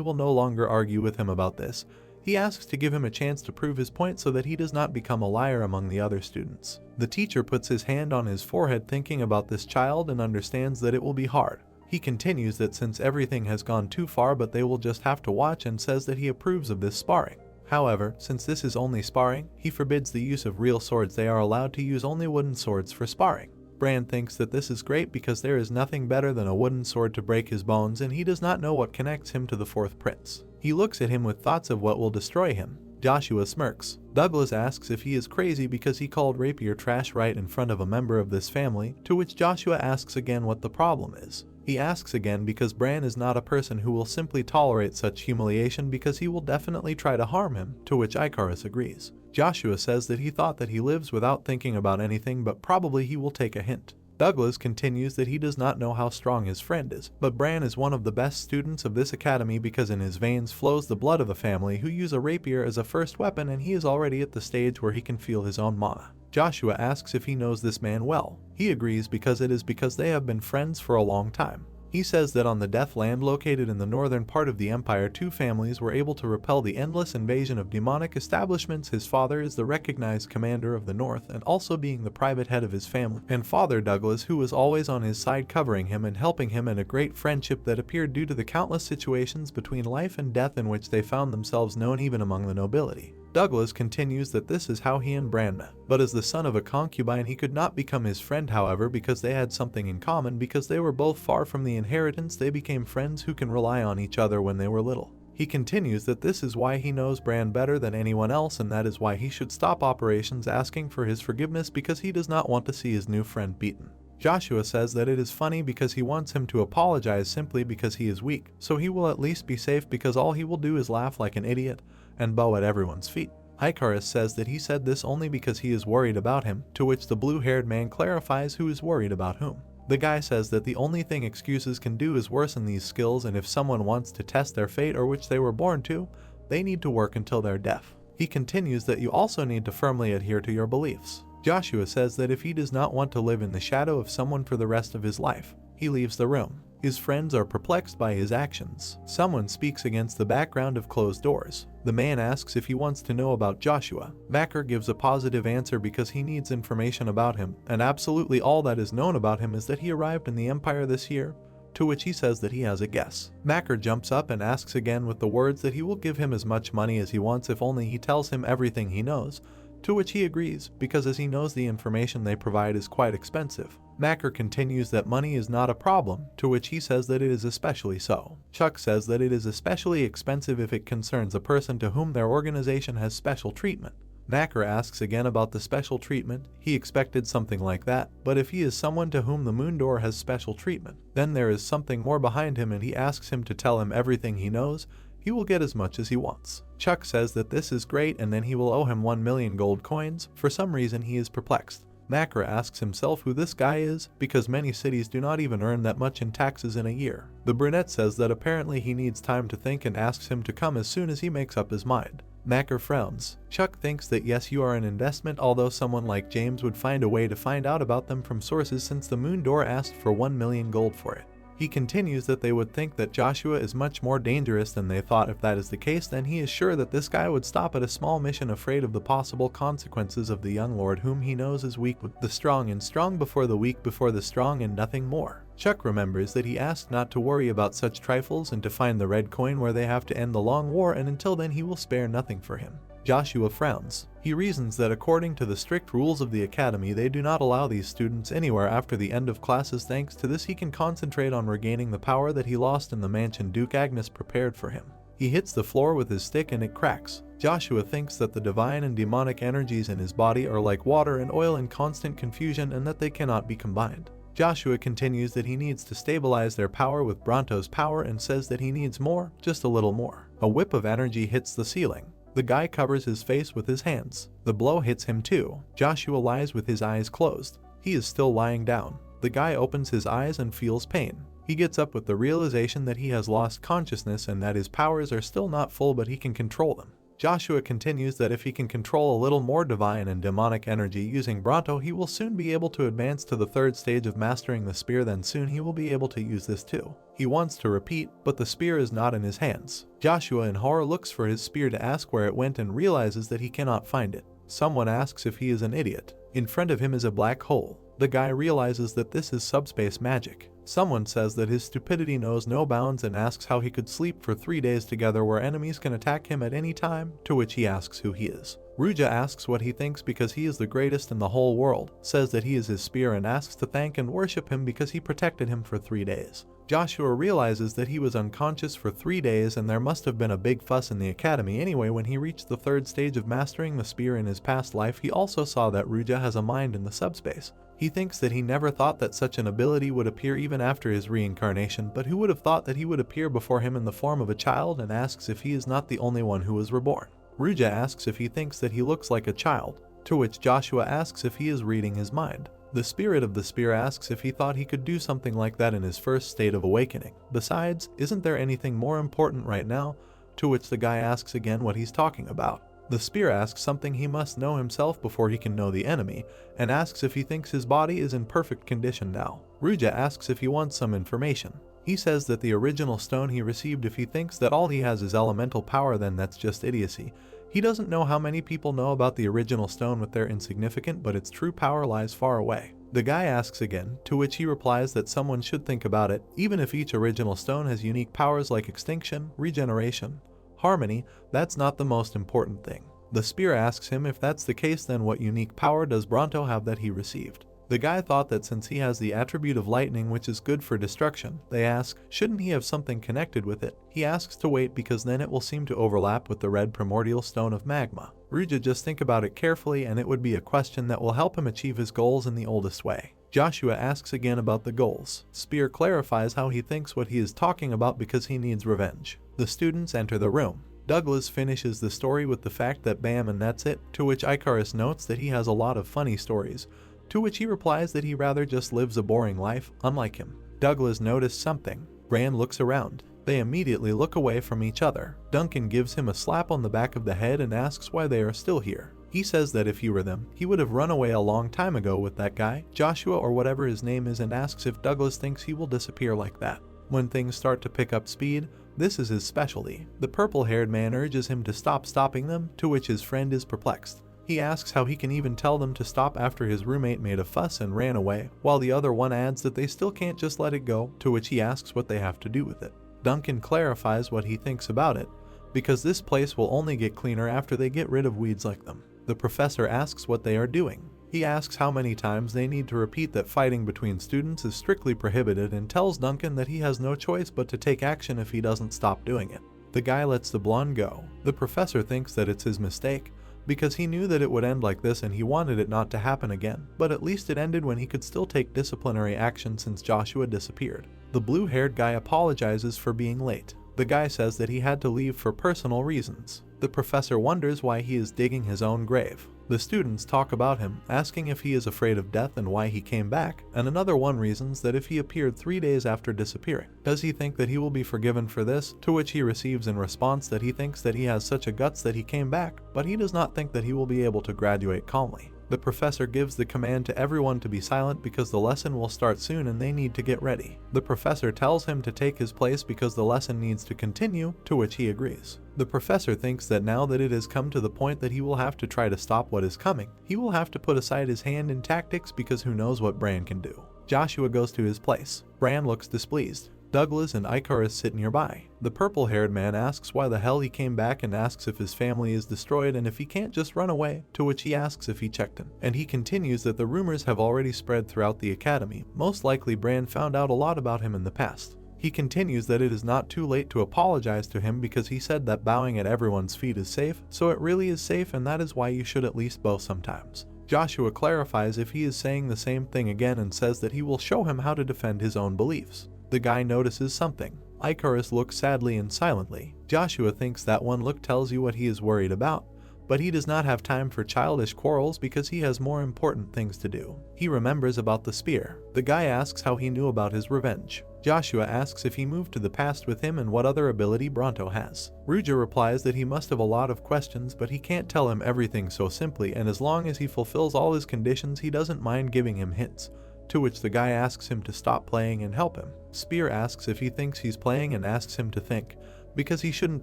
will no longer argue with him about this. He asks to give him a chance to prove his point so that he does not become a liar among the other students. The teacher puts his hand on his forehead thinking about this child and understands that it will be hard. He continues that since everything has gone too far but they will just have to watch, and says that he approves of this sparring. However, since this is only sparring, he forbids the use of real swords. They are allowed to use only wooden swords for sparring. Bran thinks that this is great because there is nothing better than a wooden sword to break his bones, and he does not know what connects him to the 4th Prince. He looks at him with thoughts of what will destroy him. Joshua smirks. Douglas asks if he is crazy because he called rapier trash right in front of a member of this family, to which Joshua asks again what the problem is. He asks again because Bran is not a person who will simply tolerate such humiliation because he will definitely try to harm him, to which Icarus agrees. Joshua says that he thought that he lives without thinking about anything, but probably he will take a hint. Douglas continues that he does not know how strong his friend is, but Bran is one of the best students of this academy because in his veins flows the blood of the family who use a rapier as a first weapon, and he is already at the stage where he can feel his own mana. Joshua asks if he knows this man well. He agrees because it is because they have been friends for a long time. He says that on the Deathland located in the northern part of the Empire, 2 families were able to repel the endless invasion of demonic establishments. His father is the recognized commander of the North and also being the private head of his family, and Father Douglas, who was always on his side covering him and helping him, in a great friendship that appeared due to the countless situations between life and death in which they found themselves, known even among the nobility. Douglas continues that this is how he and Bran met, but as the son of a concubine he could not become his friend. However, because they had something in common, because they were both far from the inheritance, they became friends who can rely on each other when they were little. He continues that this is why he knows Bran better than anyone else, and that is why he should stop operations asking for his forgiveness because he does not want to see his new friend beaten. Joshua says that it is funny because he wants him to apologize simply because he is weak, so he will at least be safe because all he will do is laugh like an idiot and bow at everyone's feet. Icarus says that he said this only because he is worried about him, to which the blue-haired man clarifies who is worried about whom. The guy says that the only thing excuses can do is worsen these skills, and if someone wants to test their fate or which they were born to, they need to work until they're deaf. He continues that you also need to firmly adhere to your beliefs. Joshua says that if he does not want to live in the shadow of someone for the rest of his life, he leaves the room. His friends are perplexed by his actions. Someone speaks against the background of closed doors. The man asks if he wants to know about Joshua. Macker gives a positive answer because he needs information about him, and absolutely all that is known about him is that he arrived in the Empire this year, to which he says that he has a guess. Macker jumps up and asks again with the words that he will give him as much money as he wants if only he tells him everything he knows, to which he agrees, because as he knows the information they provide is quite expensive. Macker continues that money is not a problem, to which he says that it is especially so. Chuck says that it is especially expensive if it concerns a person to whom their organization has special treatment. Macker asks again about the special treatment. He expected something like that, but if he is someone to whom the Moon Door has special treatment, then there is something more behind him, and he asks him to tell him everything he knows. He will get as much as he wants. Chuck says that this is great, and then he will owe him 1 million gold coins. For some reason he is perplexed. Macker asks himself who this guy is, because many cities do not even earn that much in taxes in a year. The brunette says that apparently he needs time to think and asks him to come as soon as he makes up his mind. Macker frowns. Chuck thinks that yes, you are an investment, although someone like James would find a way to find out about them from sources since the Moon Door asked for 1 million gold for it. He continues that they would think that Joshua is much more dangerous than they thought. If that is the case, then he is sure that this guy would stop at a small mission, afraid of the possible consequences of the young lord whom he knows is weak with the strong, and strong before the weak before the strong, and nothing more. Chuck remembers that he asked not to worry about such trifles and to find the red coin where they have to end the long war, and until then he will spare nothing for him. Joshua frowns. He reasons that according to the strict rules of the academy, they do not allow these students anywhere after the end of classes. Thanks to this, he can concentrate on regaining the power that he lost in the mansion Duke Agnes prepared for him. He hits the floor with his stick and it cracks. Joshua thinks that the divine and demonic energies in his body are like water and oil in constant confusion and that they cannot be combined. Joshua continues that he needs to stabilize their power with Bronto's power and says that he needs more, just a little more. A whip of energy hits the ceiling. The guy covers his face with his hands. The blow hits him too. Joshua lies with his eyes closed. He is still lying down. The guy opens his eyes and feels pain. He gets up with the realization that he has lost consciousness and that his powers are still not full, but he can control them. Joshua continues that if he can control a little more divine and demonic energy using Bronto, he will soon be able to advance to the third stage of mastering the spear. Then soon he will be able to use this too. He wants to repeat, but the spear is not in his hands. Joshua in horror looks for his spear to ask where it went and realizes that he cannot find it. Someone asks if he is an idiot. In front of him is a black hole. The guy realizes that this is subspace magic. Someone says that his stupidity knows no bounds and asks how he could sleep for 3 days together where enemies can attack him at any time, to which he asks who he is. Ruja asks what he thinks because he is the greatest in the whole world, says that he is his spear and asks to thank and worship him because he protected him for 3 days. Joshua realizes that he was unconscious for 3 days and there must have been a big fuss in the academy anyway. When he reached the third stage of mastering the spear in his past life, he also saw that Ruja has a mind in the subspace. He thinks that he never thought that such an ability would appear even after his reincarnation, but who would have thought that he would appear before him in the form of a child, and asks if he is not the only one who was reborn. Ruja asks if he thinks that he looks like a child, to which Joshua asks if he is reading his mind. The spirit of the spear asks if he thought he could do something like that in his first state of awakening. Besides, isn't there anything more important right now? To which the guy asks again what he's talking about. The spear asks something he must know himself before he can know the enemy, and asks if he thinks his body is in perfect condition now. Ruja asks if he wants some information. He says that the original stone he received, if he thinks that all he has is elemental power, then that's just idiocy. He doesn't know how many people know about the original stone with their insignificant, but its true power lies far away. The guy asks again, to which he replies that someone should think about it, even if each original stone has unique powers like extinction, regeneration, harmony, that's not the most important thing. The spear asks him if that's the case, then what unique power does Bronto have that he received? The guy thought that since he has the attribute of lightning, which is good for destruction, they ask, shouldn't he have something connected with it? He asks to wait because then it will seem to overlap with the red primordial stone of magma. Ruja just think about it carefully and it would be a question that will help him achieve his goals in the oldest way. Joshua asks again about the goals. Spear clarifies how he thinks what he is talking about because he needs revenge. The students enter the room. Douglas finishes the story with the fact that bam and that's it, to which Icarus notes that he has a lot of funny stories, to which he replies that he rather just lives a boring life, unlike him. Douglas noticed something. Bran looks around. They immediately look away from each other. Duncan gives him a slap on the back of the head and asks why they are still here. He says that if he were them, he would have run away a long time ago with that guy, Joshua or whatever his name is, and asks if Douglas thinks he will disappear like that. When things start to pick up speed, this is his specialty. The purple-haired man urges him to stop stopping them, to which his friend is perplexed. He asks how he can even tell them to stop after his roommate made a fuss and ran away, while the other one adds that they still can't just let it go, to which he asks what they have to do with it. Duncan clarifies what he thinks about it, because this place will only get cleaner after they get rid of weeds like them. The professor asks what they are doing. He asks how many times they need to repeat that fighting between students is strictly prohibited and tells Duncan that he has no choice but to take action if he doesn't stop doing it. The guy lets the blonde go. The professor thinks that it's his mistake, because he knew that it would end like this and he wanted it not to happen again, but at least it ended when he could still take disciplinary action since Joshua disappeared. The blue-haired guy apologizes for being late. The guy says that he had to leave for personal reasons. The professor wonders why he is digging his own grave. The students talk about him, asking if he is afraid of death and why he came back, and another one reasons that if he appeared 3 days after disappearing, does he think that he will be forgiven for this, to which he receives in response that he thinks that he has such a guts that he came back, but he does not think that he will be able to graduate calmly. The professor gives the command to everyone to be silent because the lesson will start soon and they need to get ready. The professor tells him to take his place because the lesson needs to continue, to which he agrees. The professor thinks that now that it has come to the point that he will have to try to stop what is coming, he will have to put aside his hand in tactics because who knows what Bran can do. Joshua goes to his place. Bran looks displeased. Douglas and Icarus sit nearby. The purple-haired man asks why the hell he came back and asks if his family is destroyed and if he can't just run away, to which he asks if he checked him. And he continues that the rumors have already spread throughout the academy. Most likely Bran found out a lot about him in the past. He continues that it is not too late to apologize to him because he said that bowing at everyone's feet is safe, so it really is safe, and that is why you should at least bow sometimes. Joshua clarifies if he is saying the same thing again and says that he will show him how to defend his own beliefs. The guy notices something. Icarus looks sadly and silently. Joshua thinks that one look tells you what he is worried about, but he does not have time for childish quarrels because he has more important things to do. He remembers about the spear. The guy asks how he knew about his revenge. Joshua asks if he moved to the past with him and what other ability Bronto has. Ruja replies that he must have a lot of questions, but he can't tell him everything so simply, and as long as he fulfills all his conditions he doesn't mind giving him hints, to which the guy asks him to stop playing and help him. Spear asks if he thinks he's playing and asks him to think, because he shouldn't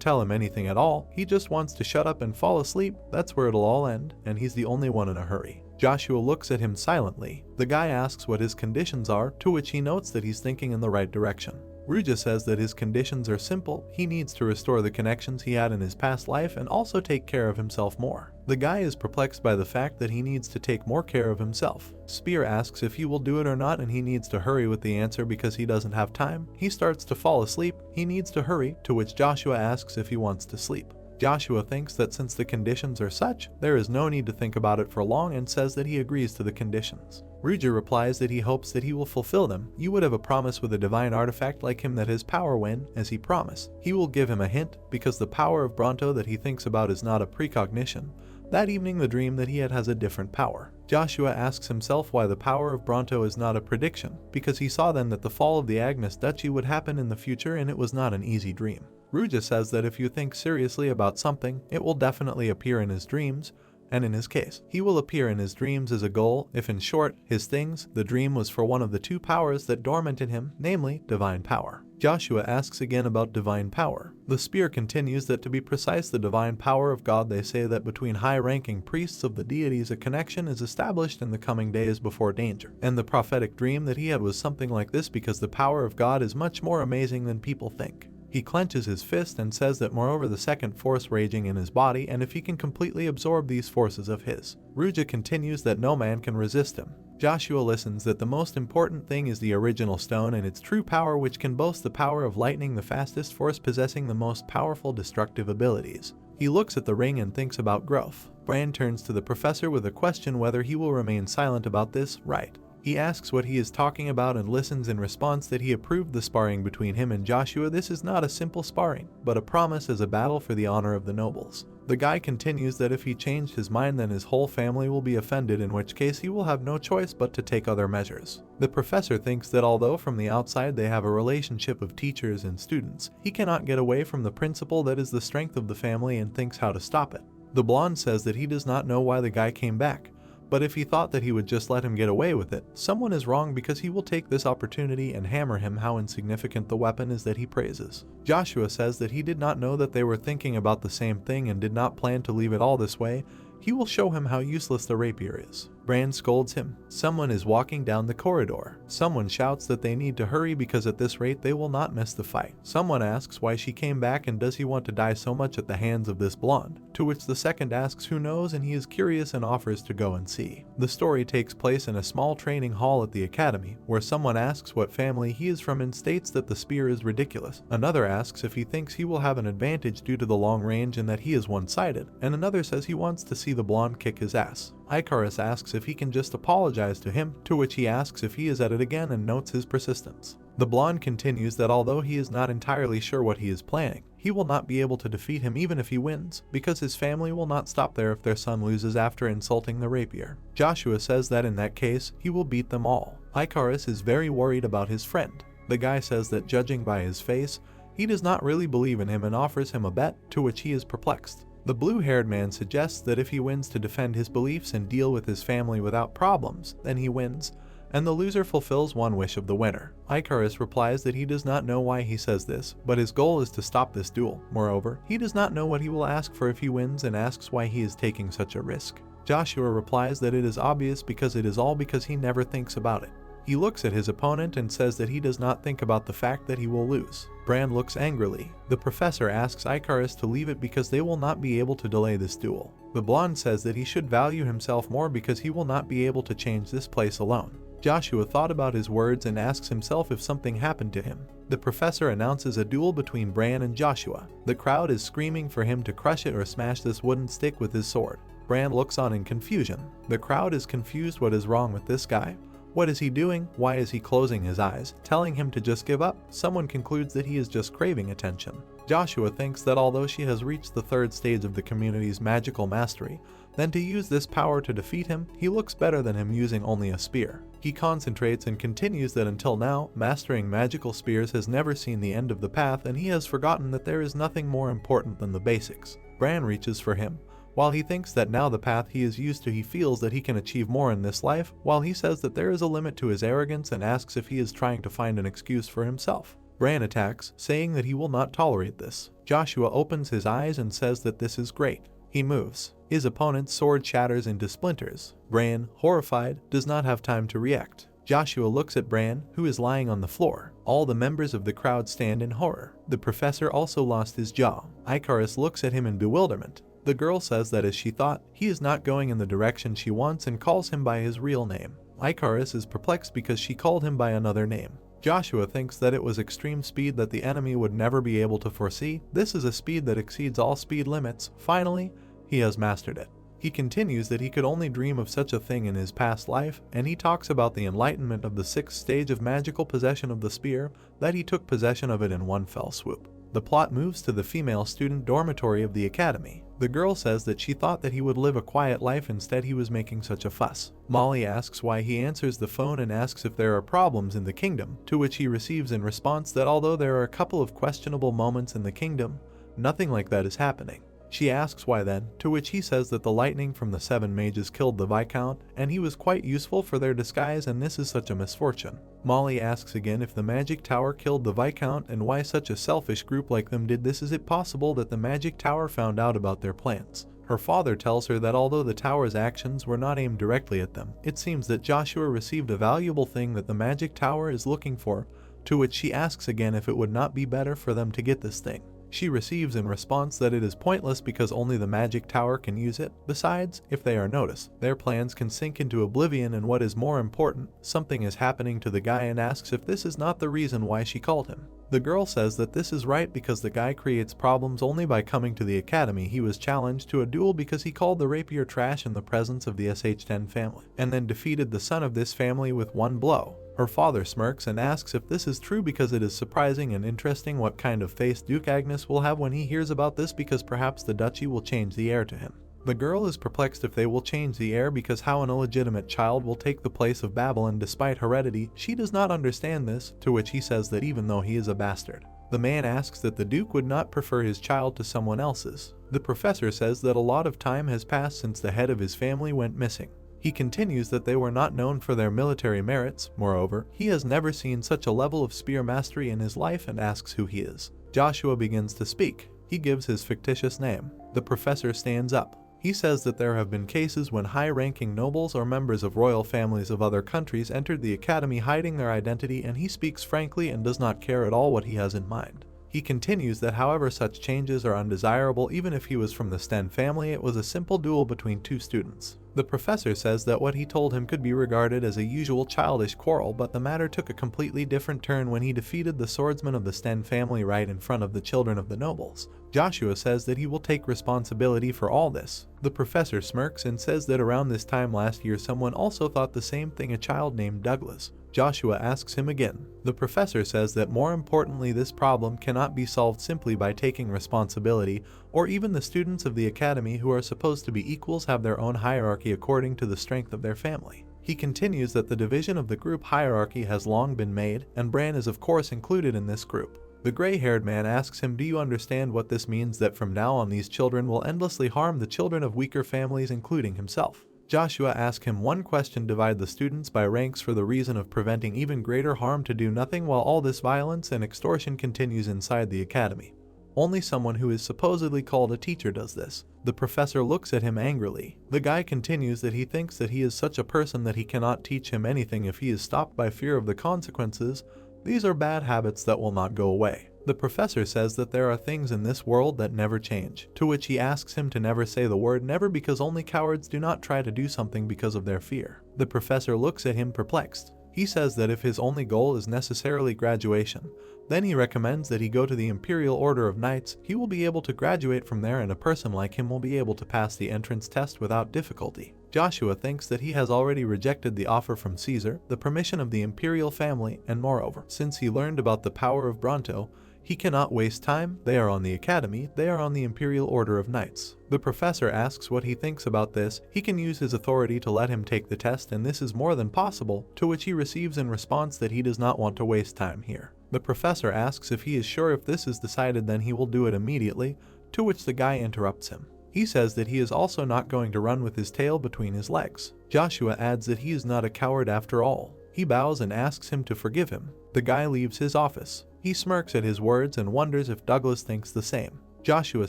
tell him anything at all, he just wants to shut up and fall asleep, that's where it'll all end, and he's the only one in a hurry. Joshua looks at him silently. The guy asks what his conditions are, to which he notes that he's thinking in the right direction. Ruja says that his conditions are simple. He needs to restore the connections he had in his past life and also take care of himself more. The guy is perplexed by the fact that he needs to take more care of himself. Spear asks if he will do it or not, and he needs to hurry with the answer because he doesn't have time. He starts to fall asleep. He needs to hurry, to which Joshua asks if he wants to sleep. Joshua thinks that since the conditions are such, there is no need to think about it for long and says that he agrees to the conditions. Ruja replies that he hopes that he will fulfill them. You would have a promise with a divine artifact like him that his power when, as he promised, he will give him a hint, because the power of Bronto that he thinks about is not a precognition. That evening the dream that he had has a different power. Joshua asks himself why the power of Bronto is not a prediction, because he saw then that the fall of the Agnes Duchy would happen in the future and it was not an easy dream. Ruja says that if you think seriously about something, it will definitely appear in his dreams, and in his case, he will appear in his dreams as a goal if in short, his things, the dream was for one of the two powers that dormant in him, namely, divine power. Joshua asks again about divine power. The spear continues that to be precise the divine power of God, they say that between high-ranking priests of the deities a connection is established in the coming days before danger. And the prophetic dream that he had was something like this because the power of God is much more amazing than people think. He clenches his fist and says that moreover the second force raging in his body and if he can completely absorb these forces of his. Ruja continues that no man can resist him. Joshua listens that the most important thing is the original stone and its true power, which can boast the power of lightning, the fastest force possessing the most powerful destructive abilities. He looks at the ring and thinks about growth. Bran turns to the professor with a question whether he will remain silent about this, right? He asks what he is talking about and listens in response that he approved the sparring between him and Joshua. This is not a simple sparring, but a promise as a battle for the honor of the nobles. The guy continues that if he changed his mind then his whole family will be offended, in which case he will have no choice but to take other measures. The professor thinks that although from the outside they have a relationship of teachers and students, he cannot get away from the principle that is the strength of the family and thinks how to stop it. The blonde says that he does not know why the guy came back, but if he thought that he would just let him get away with it, someone is wrong because he will take this opportunity and hammer him how insignificant the weapon is that he praises. Joshua says that he did not know that they were thinking about the same thing and did not plan to leave it all this way. He will show him how useless the rapier is. Bran scolds him. Someone is walking down the corridor. Someone shouts that they need to hurry because at this rate they will not miss the fight. Someone asks why she came back and does he want to die so much at the hands of this blonde, to which the second asks who knows, and he is curious and offers to go and see. The story takes place in a small training hall at the academy, where someone asks what family he is from and states that the spear is ridiculous. Another asks if he thinks he will have an advantage due to the long range and that he is one-sided, and another says he wants to see the blonde kick his ass. Icarus asks if he can just apologize to him, to which he asks if he is at it again and notes his persistence. The blonde continues that although he is not entirely sure what he is planning, he will not be able to defeat him even if he wins, because his family will not stop there if their son loses after insulting the rapier. Joshua says that in that case, he will beat them all. Icarus is very worried about his friend. The guy says that judging by his face, he does not really believe in him and offers him a bet, to which he is perplexed. The blue-haired man suggests that if he wins to defend his beliefs and deal with his family without problems, then he wins, and the loser fulfills one wish of the winner. Icarus replies that he does not know why he says this, but his goal is to stop this duel. Moreover, he does not know what he will ask for if he wins and asks why he is taking such a risk. Joshua replies that it is obvious because it is all because he never thinks about it. He looks at his opponent and says that he does not think about the fact that he will lose. Bran looks angrily. The professor asks Icarus to leave it because they will not be able to delay this duel. The blonde says that he should value himself more because he will not be able to change this place alone. Joshua thought about his words and asks himself if something happened to him. The professor announces a duel between Bran and Joshua. The crowd is screaming for him to crush it or smash this wooden stick with his sword. Bran looks on in confusion. The crowd is confused. What is wrong with this guy? What is he doing? Why is he closing his eyes, telling him to just give up? Someone concludes that he is just craving attention. Joshua thinks that although she has reached the third stage of the community's magical mastery, then to use this power to defeat him, he looks better than him using only a spear. He concentrates and continues that until now, mastering magical spears has never seen the end of the path, and he has forgotten that there is nothing more important than the basics. Bran reaches for him. While he thinks that now the path he is used to, he feels that he can achieve more in this life, while he says that there is a limit to his arrogance and asks if he is trying to find an excuse for himself. Bran attacks, saying that he will not tolerate this. Joshua opens his eyes and says that this is great. He moves. His opponent's sword shatters into splinters. Bran, horrified, does not have time to react. Joshua looks at Bran, who is lying on the floor. All the members of the crowd stand in horror. The professor also lost his jaw. Ikaris looks at him in bewilderment. The girl says that as she thought, he is not going in the direction she wants and calls him by his real name. Ikaris is perplexed because she called him by another name. Joshua thinks that it was extreme speed that the enemy would never be able to foresee. This is a speed that exceeds all speed limits. Finally, he has mastered it. He continues that he could only dream of such a thing in his past life, and he talks about the enlightenment of the sixth stage of magical possession of the spear, that he took possession of it in one fell swoop. The plot moves to the female student dormitory of the academy. The girl says that she thought that he would live a quiet life, instead he was making such a fuss. Molly asks why he answers the phone and asks if there are problems in the kingdom, to which he receives in response that although there are a couple of questionable moments in the kingdom, nothing like that is happening. She asks why then, to which he says that the lightning from the 7 mages killed the Viscount, and he was quite useful for their disguise, and this is such a misfortune. Molly asks again if the magic tower killed the Viscount and why such a selfish group like them did this. Is it possible that the magic tower found out about their plans? Her father tells her that although the tower's actions were not aimed directly at them, it seems that Joshua received a valuable thing that the magic tower is looking for, to which she asks again if it would not be better for them to get this thing. She receives in response that it is pointless because only the magic tower can use it. Besides, if they are noticed, their plans can sink into oblivion, and what is more important, something is happening to the guy and asks if this is not the reason why she called him. The girl says that this is right because the guy creates problems only by coming to the academy. He was challenged to a duel because he called the rapier trash in the presence of the SH10 family, and then defeated the son of this family with one blow. Her father smirks and asks if this is true because it is surprising and interesting what kind of face Duke Agnes will have when he hears about this, because perhaps the duchy will change the heir to him. The girl is perplexed if they will change the heir, because how an illegitimate child will take the place of Babylon despite heredity. She does not understand this, to which he says that even though he is a bastard. The man asks that the Duke would not prefer his child to someone else's. The professor says that a lot of time has passed since the head of his family went missing. He continues that they were not known for their military merits. Moreover, he has never seen such a level of spear mastery in his life and asks who he is. Joshua begins to speak. He gives his fictitious name. The professor stands up. He says that there have been cases when high-ranking nobles or members of royal families of other countries entered the academy hiding their identity, and he speaks frankly and does not care at all what he has in mind. He continues that however such changes are undesirable, even if he was from the Sten family, it was a simple duel between 2 students. The professor says that what he told him could be regarded as a usual childish quarrel, but the matter took a completely different turn when he defeated the swordsman of the Sten family right in front of the children of the nobles. Joshua says that he will take responsibility for all this. The professor smirks and says that around this time last year someone also thought the same thing, a child named Douglas. Joshua asks him again. The professor says that more importantly, this problem cannot be solved simply by taking responsibility, or even the students of the academy who are supposed to be equals have their own hierarchy according to the strength of their family. He continues that the division of the group hierarchy has long been made, and Bran is of course included in this group. The gray-haired man asks him, do you understand what this means, that from now on these children will endlessly harm the children of weaker families, including himself? Joshua asks him one question, divide the students by ranks for the reason of preventing even greater harm, to do nothing while all this violence and extortion continues inside the academy. Only someone who is supposedly called a teacher does this. The professor looks at him angrily. The guy continues that he thinks that he is such a person that he cannot teach him anything if he is stopped by fear of the consequences. These are bad habits that will not go away. The professor says that there are things in this world that never change, to which he asks him to never say the word never because only cowards do not try to do something because of their fear. The professor looks at him perplexed. He says that if his only goal is necessarily graduation, then he recommends that he go to the Imperial Order of Knights. He will be able to graduate from there and a person like him will be able to pass the entrance test without difficulty. Joshua thinks that he has already rejected the offer from Caesar, the permission of the imperial family, and moreover, since he learned about the power of Bronto, he cannot waste time. They are on the academy, they are on the Imperial Order of Knights. The professor asks what he thinks about this. He can use his authority to let him take the test and this is more than possible, to which he receives in response that he does not want to waste time here. The professor asks if he is sure if this is decided then he will do it immediately, to which the guy interrupts him. He says that he is also not going to run with his tail between his legs. Joshua adds that he is not a coward after all. He bows and asks him to forgive him. The guy leaves his office. He smirks at his words and wonders if Douglas thinks the same. Joshua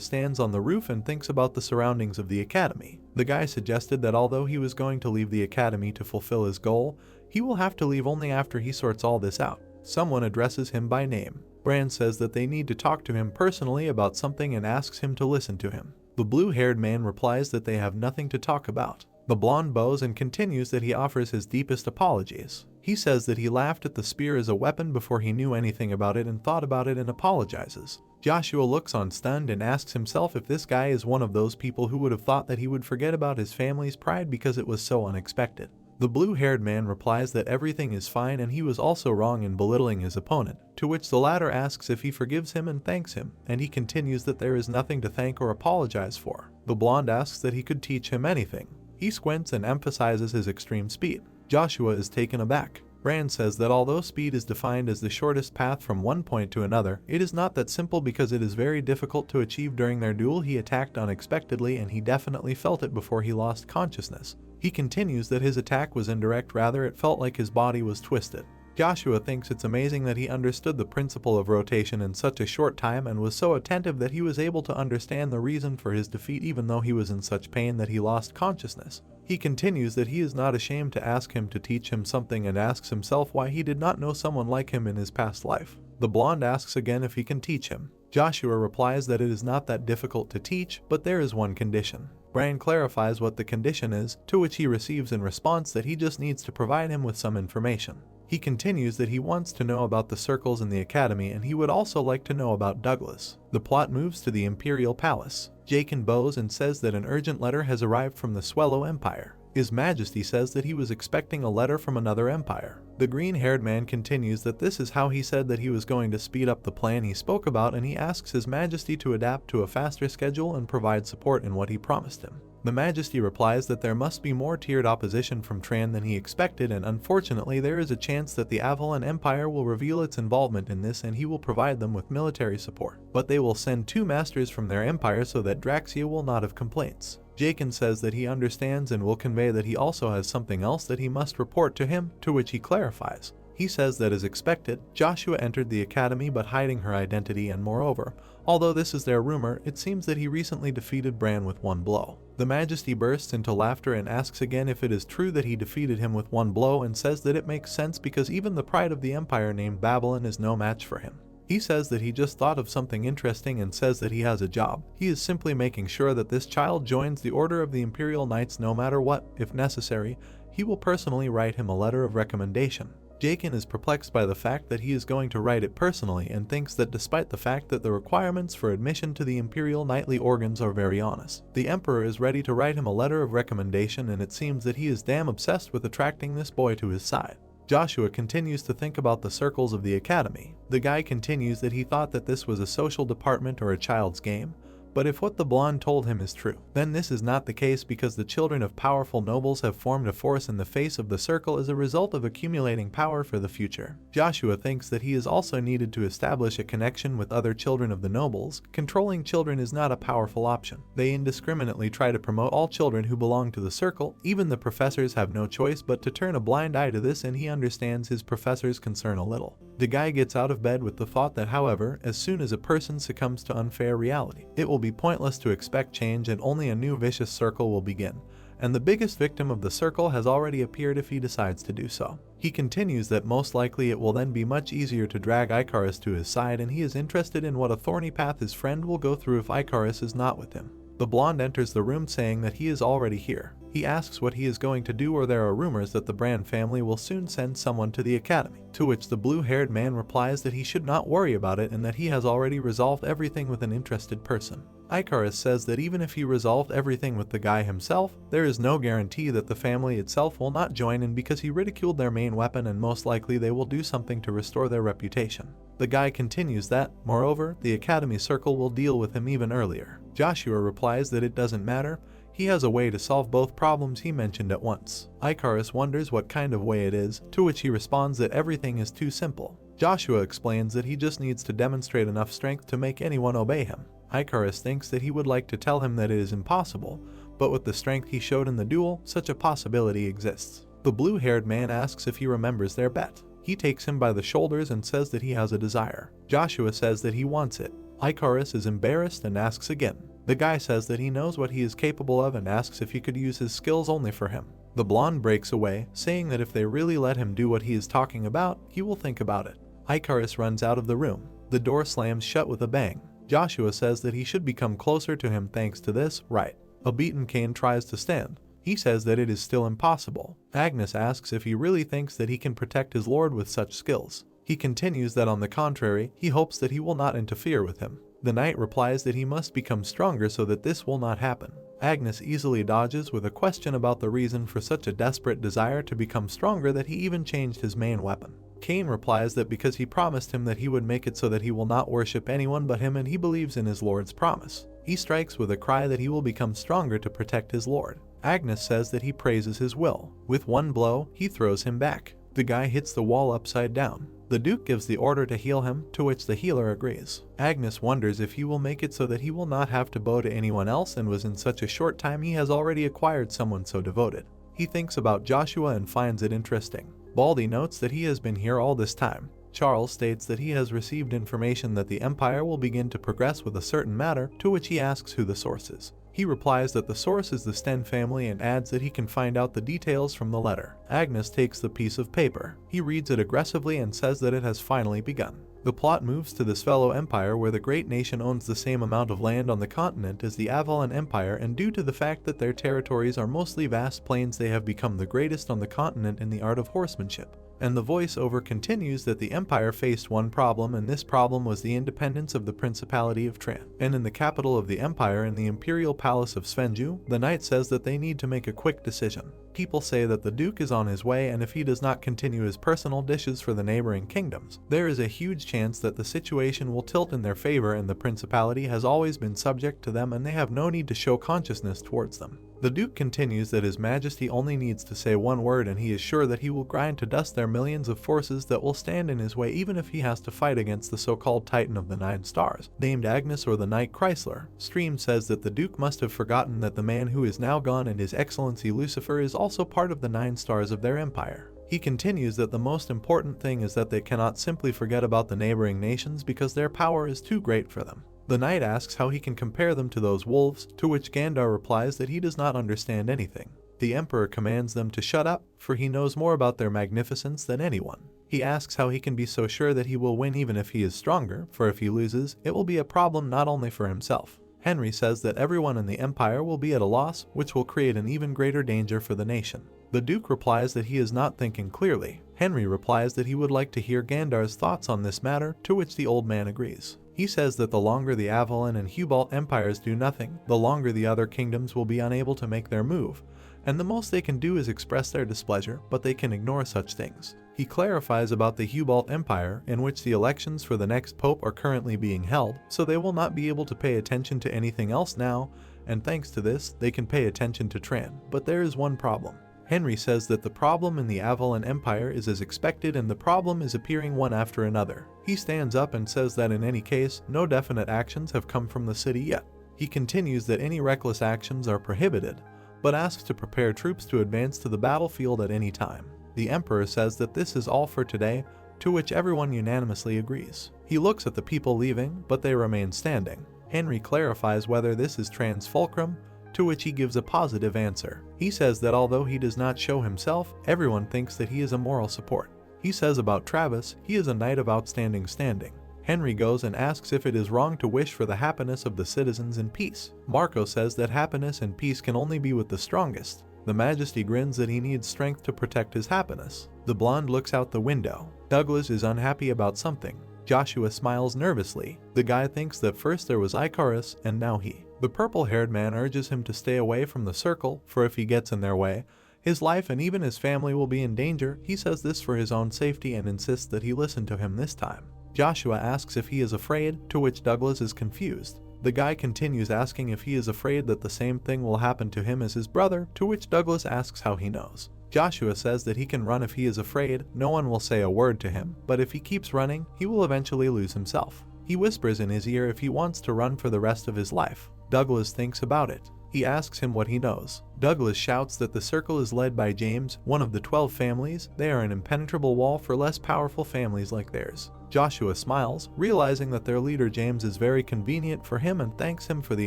stands on the roof and thinks about the surroundings of the academy. The guy suggested that although he was going to leave the academy to fulfill his goal, he will have to leave only after he sorts all this out. Someone addresses him by name. Bran says that they need to talk to him personally about something and asks him to listen to him. The blue-haired man replies that they have nothing to talk about. The blonde bows and continues that he offers his deepest apologies. He says that he laughed at the spear as a weapon before he knew anything about it and thought about it and apologizes. Joshua looks on stunned and asks himself if this guy is one of those people who would have thought that he would forget about his family's pride because it was so unexpected. The blue-haired man replies that everything is fine and he was also wrong in belittling his opponent, to which the latter asks if he forgives him and thanks him, and he continues that there is nothing to thank or apologize for. The blonde asks that he could teach him anything. He squints and emphasizes his extreme speed. Joshua is taken aback. Rand says that although speed is defined as the shortest path from one point to another, it is not that simple because it is very difficult to achieve. During their duel he attacked unexpectedly and he definitely felt it before he lost consciousness. He continues that his attack was indirect, rather it felt like his body was twisted. Joshua thinks it's amazing that he understood the principle of rotation in such a short time and was so attentive that he was able to understand the reason for his defeat even though he was in such pain that he lost consciousness. He continues that he is not ashamed to ask him to teach him something and asks himself why he did not know someone like him in his past life. The blonde asks again if he can teach him. Joshua replies that it is not that difficult to teach, but there is one condition. Bran clarifies what the condition is, to which he receives in response that he just needs to provide him with some information. He continues that he wants to know about the circles in the academy and he would also like to know about Douglas. The plot moves to the Imperial Palace. Jaqen bows and says that an urgent letter has arrived from the Swallow Empire. His Majesty says that he was expecting a letter from another empire. The green-haired man continues that this is how he said that he was going to speed up the plan he spoke about, and he asks His Majesty to adapt to a faster schedule and provide support in what he promised him. The Majesty replies that there must be more tiered opposition from Tran than he expected, and unfortunately there is a chance that the Avalon Empire will reveal its involvement in this and he will provide them with military support. But they will send 2 masters from their empire so that Draxia will not have complaints. Jaqen says that he understands and will convey that he also has something else that he must report to him, to which he clarifies. He says that as expected, Joshua entered the academy but hiding her identity, and moreover, although this is their rumor, it seems that he recently defeated Bran with one blow. The Majesty bursts into laughter and asks again if it is true that he defeated him with one blow, and says that it makes sense because even the pride of the empire named Babylon is no match for him. He says that he just thought of something interesting and says that he has a job. He is simply making sure that this child joins the Order of the Imperial Knights no matter what. If necessary, he will personally write him a letter of recommendation. Jaqen is perplexed by the fact that he is going to write it personally and thinks that despite the fact that the requirements for admission to the Imperial Knightly organs are very honest, the Emperor is ready to write him a letter of recommendation, and it seems that he is damn obsessed with attracting this boy to his side. Joshua continues to think about the circles of the academy. The guy continues that he thought that this was a social department or a child's game, but if what the blonde told him is true, then this is not the case because the children of powerful nobles have formed a force in the face of the circle as a result of accumulating power for the future. Joshua thinks that he is also needed to establish a connection with other children of the nobles. Controlling children is not a powerful option. They indiscriminately try to promote all children who belong to the circle. Even the professors have no choice but to turn a blind eye to this, and he understands his professor's concern a little. The guy gets out of bed with the thought that, however, as soon as a person succumbs to unfair reality, it will be pointless to expect change and only a new vicious circle will begin, and the biggest victim of the circle has already appeared if he decides to do so. He continues that most likely it will then be much easier to drag Icarus to his side, and he is interested in what a thorny path his friend will go through if Icarus is not with him. The blonde enters the room saying that he is already here. He asks what he is going to do, or there are rumors that the Brand family will soon send someone to the academy, to which the blue-haired man replies that he should not worry about it and that he has already resolved everything with an interested person. Icarus says that even if he resolved everything with the guy himself, there is no guarantee that the family itself will not join in because he ridiculed their main weapon and most likely they will do something to restore their reputation. The guy continues that, moreover, the academy circle will deal with him even earlier. Joshua replies that it doesn't matter, he has a way to solve both problems he mentioned at once. Icarus wonders what kind of way it is, to which he responds that everything is too simple. Joshua explains that he just needs to demonstrate enough strength to make anyone obey him. Icarus thinks that he would like to tell him that it is impossible, but with the strength he showed in the duel, such a possibility exists. The blue-haired man asks if he remembers their bet. He takes him by the shoulders and says that he has a desire. Joshua says that he wants it. Icarus is embarrassed and asks again. The guy says that he knows what he is capable of and asks if he could use his skills only for him. The blonde breaks away, saying that if they really let him do what he is talking about, he will think about it. Icarus runs out of the room. The door slams shut with a bang. Joshua says that he should become closer to him thanks to this, right? A beaten Cain tries to stand. He says that it is still impossible. Agnes asks if he really thinks that he can protect his lord with such skills. He continues that on the contrary, he hopes that he will not interfere with him. The knight replies that he must become stronger so that this will not happen. Agnes easily dodges with a question about the reason for such a desperate desire to become stronger that he even changed his main weapon. Cain replies that because he promised him that he would make it so that he will not worship anyone but him and he believes in his lord's promise. He strikes with a cry that he will become stronger to protect his lord. Agnes says that he praises his will. With one blow, he throws him back. The guy hits the wall upside down. The Duke gives the order to heal him, to which the healer agrees. Agnes wonders if he will make it so that he will not have to bow to anyone else, and was in such a short time he has already acquired someone so devoted. He thinks about Joshua and finds it interesting. Baldy notes that he has been here all this time. Charles states that he has received information that the Empire will begin to progress with a certain matter, to which he asks who the source is. He replies that the source is the Sten family and adds that he can find out the details from the letter. Agnes takes the piece of paper. He reads it aggressively and says that it has finally begun. The plot moves to this fellow empire where the great nation owns the same amount of land on the continent as the Avalon Empire, and due to the fact that their territories are mostly vast plains, they have become the greatest on the continent in the art of horsemanship. And the voiceover continues that the Empire faced one problem, and this problem was the independence of the Principality of Tran. And in the capital of the Empire, in the Imperial Palace of Svenju, the knight says that they need to make a quick decision. People say that the Duke is on his way, and if he does not continue his personal dishes for the neighboring kingdoms, there is a huge chance that the situation will tilt in their favor, and the Principality has always been subject to them and they have no need to show consciousness towards them. The Duke continues that His Majesty only needs to say one word and he is sure that he will grind to dust their millions of forces that will stand in his way, even if he has to fight against the so-called Titan of the 9 stars, named Agnes or the Knight Chrysler. Stream says that the Duke must have forgotten that the man who is now gone and His Excellency Lucifer is also part of the 9 stars of their empire. He continues that the most important thing is that they cannot simply forget about the neighboring nations because their power is too great for them. The knight asks how he can compare them to those wolves, to which Gandar replies that he does not understand anything. The emperor commands them to shut up, for he knows more about their magnificence than anyone. He asks how he can be so sure that he will win even if he is stronger, for if he loses, it will be a problem not only for himself. Henry says that everyone in the empire will be at a loss, which will create an even greater danger for the nation. The Duke replies that he is not thinking clearly. Henry replies that he would like to hear Gandar's thoughts on this matter, to which the old man agrees. He says that the longer the Avalon and Hubalt empires do nothing, the longer the other kingdoms will be unable to make their move, and the most they can do is express their displeasure, but they can ignore such things. He clarifies about the Hubalt Empire, in which the elections for the next pope are currently being held, so they will not be able to pay attention to anything else now, and thanks to this, they can pay attention to Tran. But there is one problem. Henry says that the problem in the Avalon Empire is as expected and the problem is appearing one after another. He stands up and says that in any case, no definite actions have come from the city yet. He continues that any reckless actions are prohibited, but asks to prepare troops to advance to the battlefield at any time. The emperor says that this is all for today, to which everyone unanimously agrees. He looks at the people leaving, but they remain standing. Henry clarifies whether this is Tran's fulcrum, to which he gives a positive answer. He says that although he does not show himself, everyone thinks that he is a moral support. He says about Travis, he is a knight of outstanding standing. Henry goes and asks if it is wrong to wish for the happiness of the citizens in peace. Marco says that happiness and peace can only be with the strongest. The Majesty grins that he needs strength to protect his happiness. The blonde looks out the window. Douglas is unhappy about something. Joshua smiles nervously. The guy thinks that first there was Icarus and now he. The purple-haired man urges him to stay away from the circle, for if he gets in their way, his life and even his family will be in danger. He says this for his own safety and insists that he listen to him this time. Joshua asks if he is afraid, to which Douglas is confused. The guy continues asking if he is afraid that the same thing will happen to him as his brother, to which Douglas asks how he knows. Joshua says that he can run if he is afraid, no one will say a word to him, but if he keeps running, he will eventually lose himself. He whispers in his ear if he wants to run for the rest of his life. Douglas thinks about it. He asks him what he knows. Douglas shouts that the circle is led by James, one of the 12 families. They are an impenetrable wall for less powerful families like theirs. Joshua smiles, realizing that their leader James is very convenient for him and thanks him for the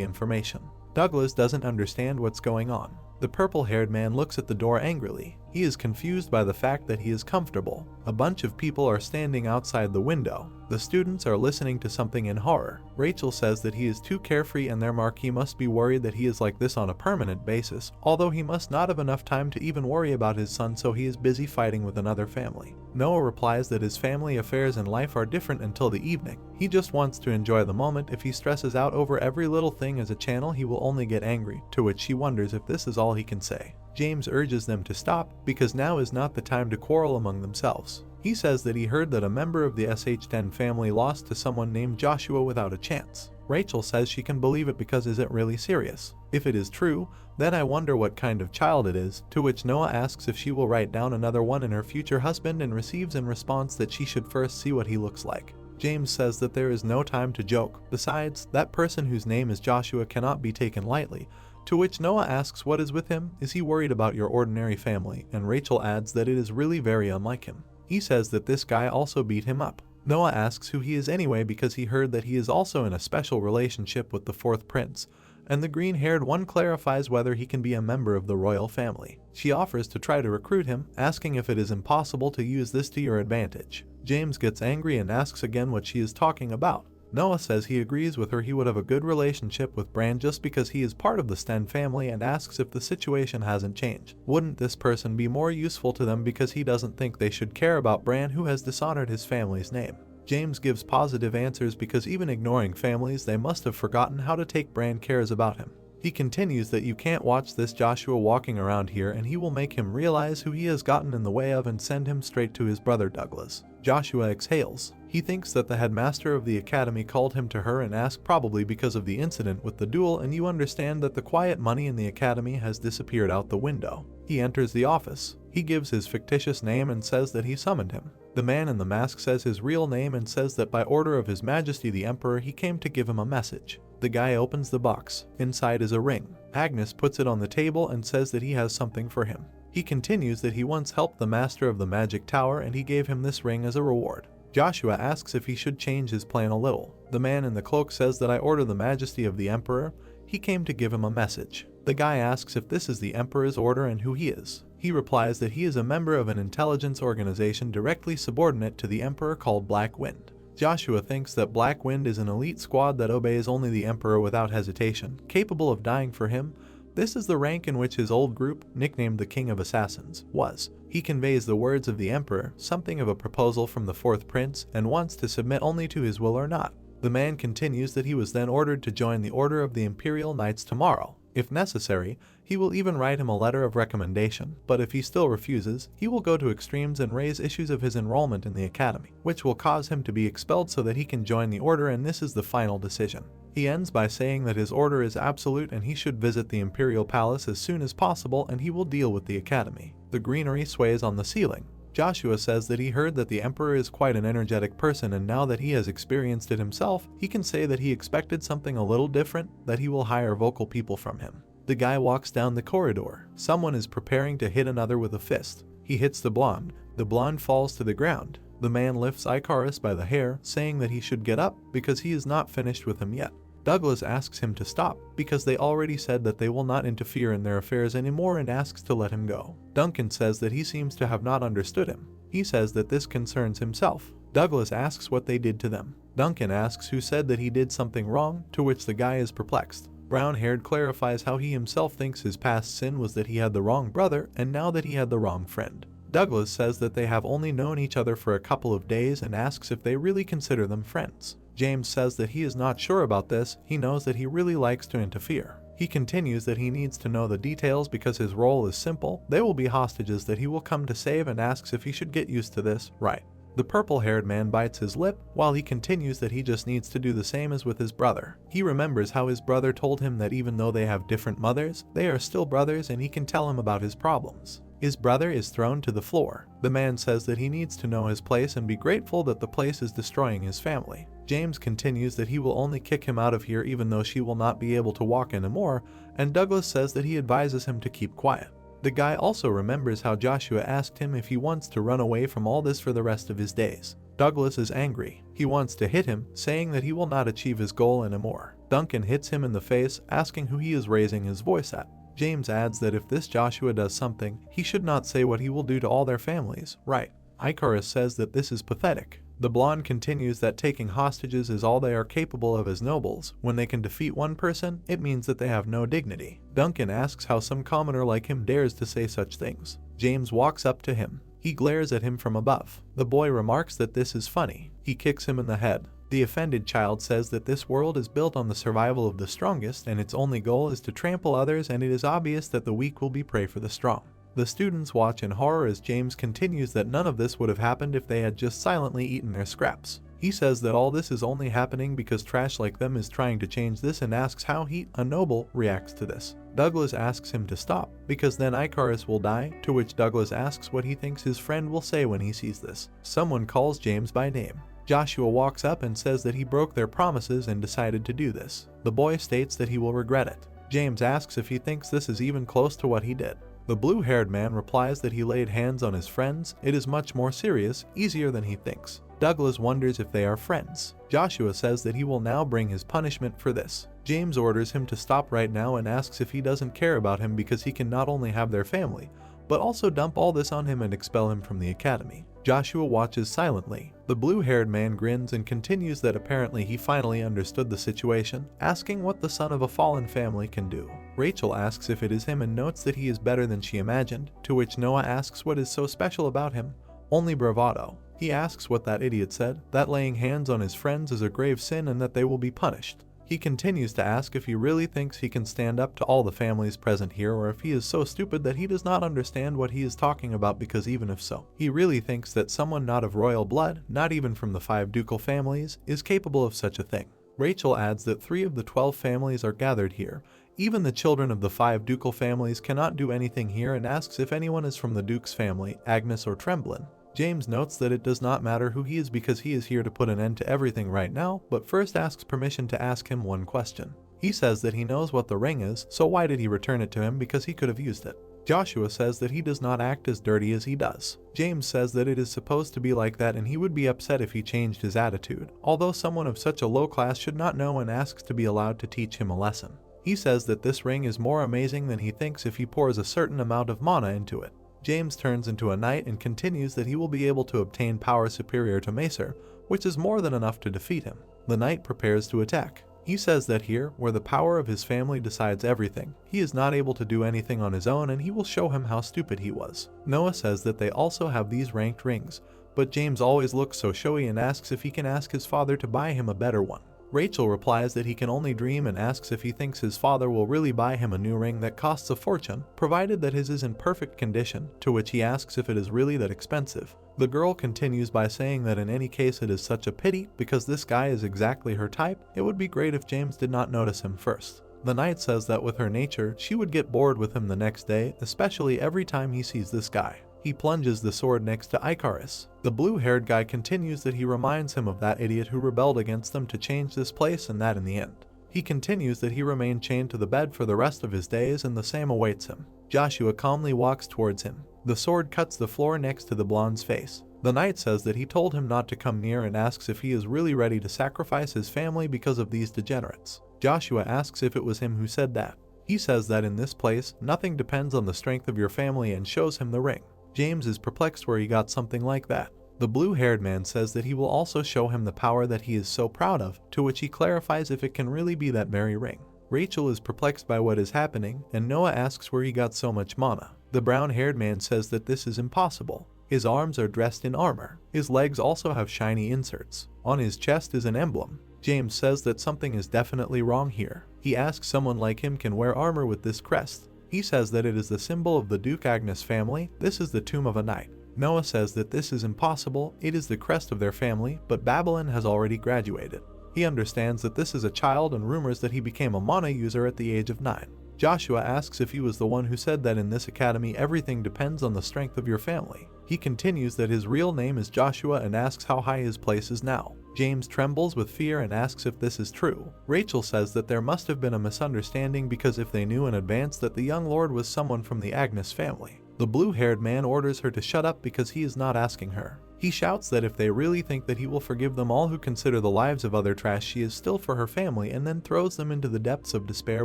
information. Douglas doesn't understand what's going on. The purple-haired man looks at the door angrily. He is confused by the fact that he is comfortable. A bunch of people are standing outside the window. The students are listening to something in horror. Rachel says that he is too carefree and their marquis must be worried that he is like this on a permanent basis, although he must not have enough time to even worry about his son, so he is busy fighting with another family. Noah replies that his family affairs and life are different until the evening. He just wants to enjoy the moment. If he stresses out over every little thing as a channel, he will only get angry, to which she wonders if this is all he can say. James urges them to stop, because now is not the time to quarrel among themselves. He says that he heard that a member of the SH10 family lost to someone named Joshua without a chance. Rachel says she can believe it because is it really serious? If it is true, then I wonder what kind of child it is, to which Noah asks if she will write down another one in her future husband and receives in response that she should first see what he looks like. James says that there is no time to joke. Besides, that person whose name is Joshua cannot be taken lightly. To which Noah asks what is with him, is he worried about your ordinary family, and Rachel adds that it is really very unlike him. He says that this guy also beat him up. Noah asks who he is anyway because he heard that he is also in a special relationship with the 4th prince, and the green-haired one clarifies whether he can be a member of the royal family. She offers to try to recruit him, asking if it is impossible to use this to your advantage. James gets angry and asks again what she is talking about. Noah says he agrees with her. He would have a good relationship with Bran just because he is part of the Sten family, and asks if the situation hasn't changed. Wouldn't this person be more useful to them because he doesn't think they should care about Bran, who has dishonored his family's name. James gives positive answers because even ignoring families, they must have forgotten how to take Bran cares about him. He continues that you can't watch this Joshua walking around here, and he will make him realize who he has gotten in the way of and send him straight to his brother Douglas. Joshua exhales. He thinks that the headmaster of the academy called him to her and asked, probably because of the incident with the duel, and you understand that the quiet money in the academy has disappeared out the window. He enters the office. He gives his fictitious name and says that he summoned him. The man in the mask says his real name and says that by order of His Majesty the Emperor he came to give him a message. The guy opens the box. Inside is a ring. Agnes puts it on the table and says that he has something for him. He continues that he once helped the master of the magic tower and he gave him this ring as a reward. Joshua asks if he should change his plan a little. The man in the cloak says that I order the Majesty of the Emperor. He came to give him a message. The guy asks if this is the Emperor's order and who he is. He replies that he is a member of an intelligence organization directly subordinate to the Emperor called Black Wind. Joshua thinks that Black Wind is an elite squad that obeys only the Emperor without hesitation, capable of dying for him. This is the rank in which his old group, nicknamed the King of Assassins, was. He conveys the words of the Emperor, something of a proposal from the 4th prince, and wants to submit only to his will or not. The man continues that he was then ordered to join the Order of the Imperial Knights tomorrow. If necessary, he will even write him a letter of recommendation, but if he still refuses, he will go to extremes and raise issues of his enrollment in the academy, which will cause him to be expelled so that he can join the order, and this is the final decision. He ends by saying that his order is absolute and he should visit the Imperial Palace as soon as possible and he will deal with the academy. The greenery sways on the ceiling. Joshua says that he heard that the Emperor is quite an energetic person, and now that he has experienced it himself, he can say that he expected something a little different, that he will hire vocal people from him. The guy walks down the corridor. Someone is preparing to hit another with a fist. He hits the blonde. The blonde falls to the ground. The man lifts Icarus by the hair, saying that he should get up because he is not finished with him yet. Douglas asks him to stop because they already said that they will not interfere in their affairs anymore and asks to let him go. Duncan says that he seems to have not understood him. He says that this concerns himself. Douglas asks what they did to them. Duncan asks who said that he did something wrong, to which the guy is perplexed. Brown-haired clarifies how he himself thinks his past sin was that he had the wrong brother and now that he had the wrong friend. Douglas says that they have only known each other for a couple of days and asks if they really consider them friends. James says that he is not sure about this. He knows that he really likes to interfere. He continues that he needs to know the details because his role is simple. They will be hostages that he will come to save and asks if he should get used to this, right? The purple-haired man bites his lip while he continues that he just needs to do the same as with his brother. He remembers how his brother told him that even though they have different mothers, they are still brothers and he can tell him about his problems. His brother is thrown to the floor. The man says that he needs to know his place and be grateful that the place is destroying his family. James continues that he will only kick him out of here even though she will not be able to walk anymore, and Douglas says that he advises him to keep quiet. The guy also remembers how Joshua asked him if he wants to run away from all this for the rest of his days. Douglas is angry. He wants to hit him, saying that he will not achieve his goal anymore. Duncan hits him in the face, asking who he is raising his voice at. James adds that if this Joshua does something, he should not say what he will do to all their families, right? Icarus says that this is pathetic. The blonde continues that taking hostages is all they are capable of as nobles. When they can defeat one person, it means that they have no dignity. Duncan asks how some commoner like him dares to say such things. James walks up to him. He glares at him from above. The boy remarks that this is funny. He kicks him in the head. The offended child says that this world is built on the survival of the strongest and its only goal is to trample others, and it is obvious that the weak will be prey for the strong. The students watch in horror as James continues that none of this would have happened if they had just silently eaten their scraps. He says that all this is only happening because trash like them is trying to change this and asks how he, a noble, reacts to this. Douglas asks him to stop, because then Icarus will die, to which Douglas asks what he thinks his friend will say when he sees this. Someone calls James by name. Joshua walks up and says that he broke their promises and decided to do this. The boy states that he will regret it. James asks if he thinks this is even close to what he did. The blue-haired man replies that he laid hands on his friends. It is much more serious, easier than he thinks. Douglas wonders if they are friends. Joshua says that he will now bring his punishment for this. James orders him to stop right now and asks if he doesn't care about him because he can not only have their family, but also dump all this on him and expel him from the academy. Joshua watches silently. The blue-haired man grins and continues that apparently he finally understood the situation, asking what the son of a fallen family can do. Rachel asks if it is him and notes that he is better than she imagined, to which Noah asks what is so special about him. Only bravado. He asks what that idiot said, that laying hands on his friends is a grave sin and that they will be punished. He continues to ask if he really thinks he can stand up to all the families present here, or if he is so stupid that he does not understand what he is talking about, because even if so, he really thinks that someone not of royal blood, not even from the 5 ducal families, is capable of such a thing. Rachel adds that 3 of the 12 families are gathered here. Even the children of the 5 ducal families cannot do anything here, and asks if anyone is from the Duke's family, Agnes or Tremblin. James notes that it does not matter who he is because he is here to put an end to everything right now, but first asks permission to ask him one question. He says that he knows what the ring is, so why did he return it to him, because he could have used it. Joshua says that he does not act as dirty as he does. James says that it is supposed to be like that and he would be upset if he changed his attitude, although someone of such a low class should not know, and asks to be allowed to teach him a lesson. He says that this ring is more amazing than he thinks if he pours a certain amount of mana into it. James turns into a knight and continues that he will be able to obtain power superior to Macer, which is more than enough to defeat him. The knight prepares to attack. He says that here, where the power of his family decides everything, he is not able to do anything on his own, and he will show him how stupid he was. Noah says that they also have these ranked rings, but James always looks so showy and asks if he can ask his father to buy him a better one. Rachel replies that he can only dream and asks if he thinks his father will really buy him a new ring that costs a fortune, provided that his is in perfect condition, to which he asks if it is really that expensive. The girl continues by saying that in any case it is such a pity, because this guy is exactly her type. It would be great if James did not notice him first. The knight says that with her nature, she would get bored with him the next day, especially every time he sees this guy. He plunges the sword next to Icarus. The blue-haired guy continues that he reminds him of that idiot who rebelled against them to change this place, and that in the end. He continues that he remained chained to the bed for the rest of his days and the same awaits him. Joshua calmly walks towards him. The sword cuts the floor next to the blonde's face. The knight says that he told him not to come near and asks if he is really ready to sacrifice his family because of these degenerates. Joshua asks if it was him who said that. He says that in this place, nothing depends on the strength of your family and shows him the ring. James is perplexed where he got something like that. The blue-haired man says that he will also show him the power that he is so proud of, to which he clarifies if it can really be that very ring. Rachel is perplexed by what is happening, and Noah asks where he got so much mana. The brown-haired man says that this is impossible. His arms are dressed in armor. His legs also have shiny inserts. On his chest is an emblem. James says that something is definitely wrong here. He asks someone like him can wear armor with this crest. He says that it is the symbol of the Duke Agnes family. This is the tomb of a knight. Noah says that this is impossible. It is the crest of their family, but Babylon has already graduated. He understands that this is a child and rumors that he became a mana user at the age of 9. Joshua asks if he was the one who said that in this academy everything depends on the strength of your family. He continues that his real name is Joshua and asks how high his place is now. James trembles with fear and asks if this is true. Rachel says that there must have been a misunderstanding because if they knew in advance that the young lord was someone from the Agnes family. The blue-haired man orders her to shut up because he is not asking her. He shouts that if they really think that he will forgive them all who consider the lives of other trash, she is still for her family, and then throws them into the depths of despair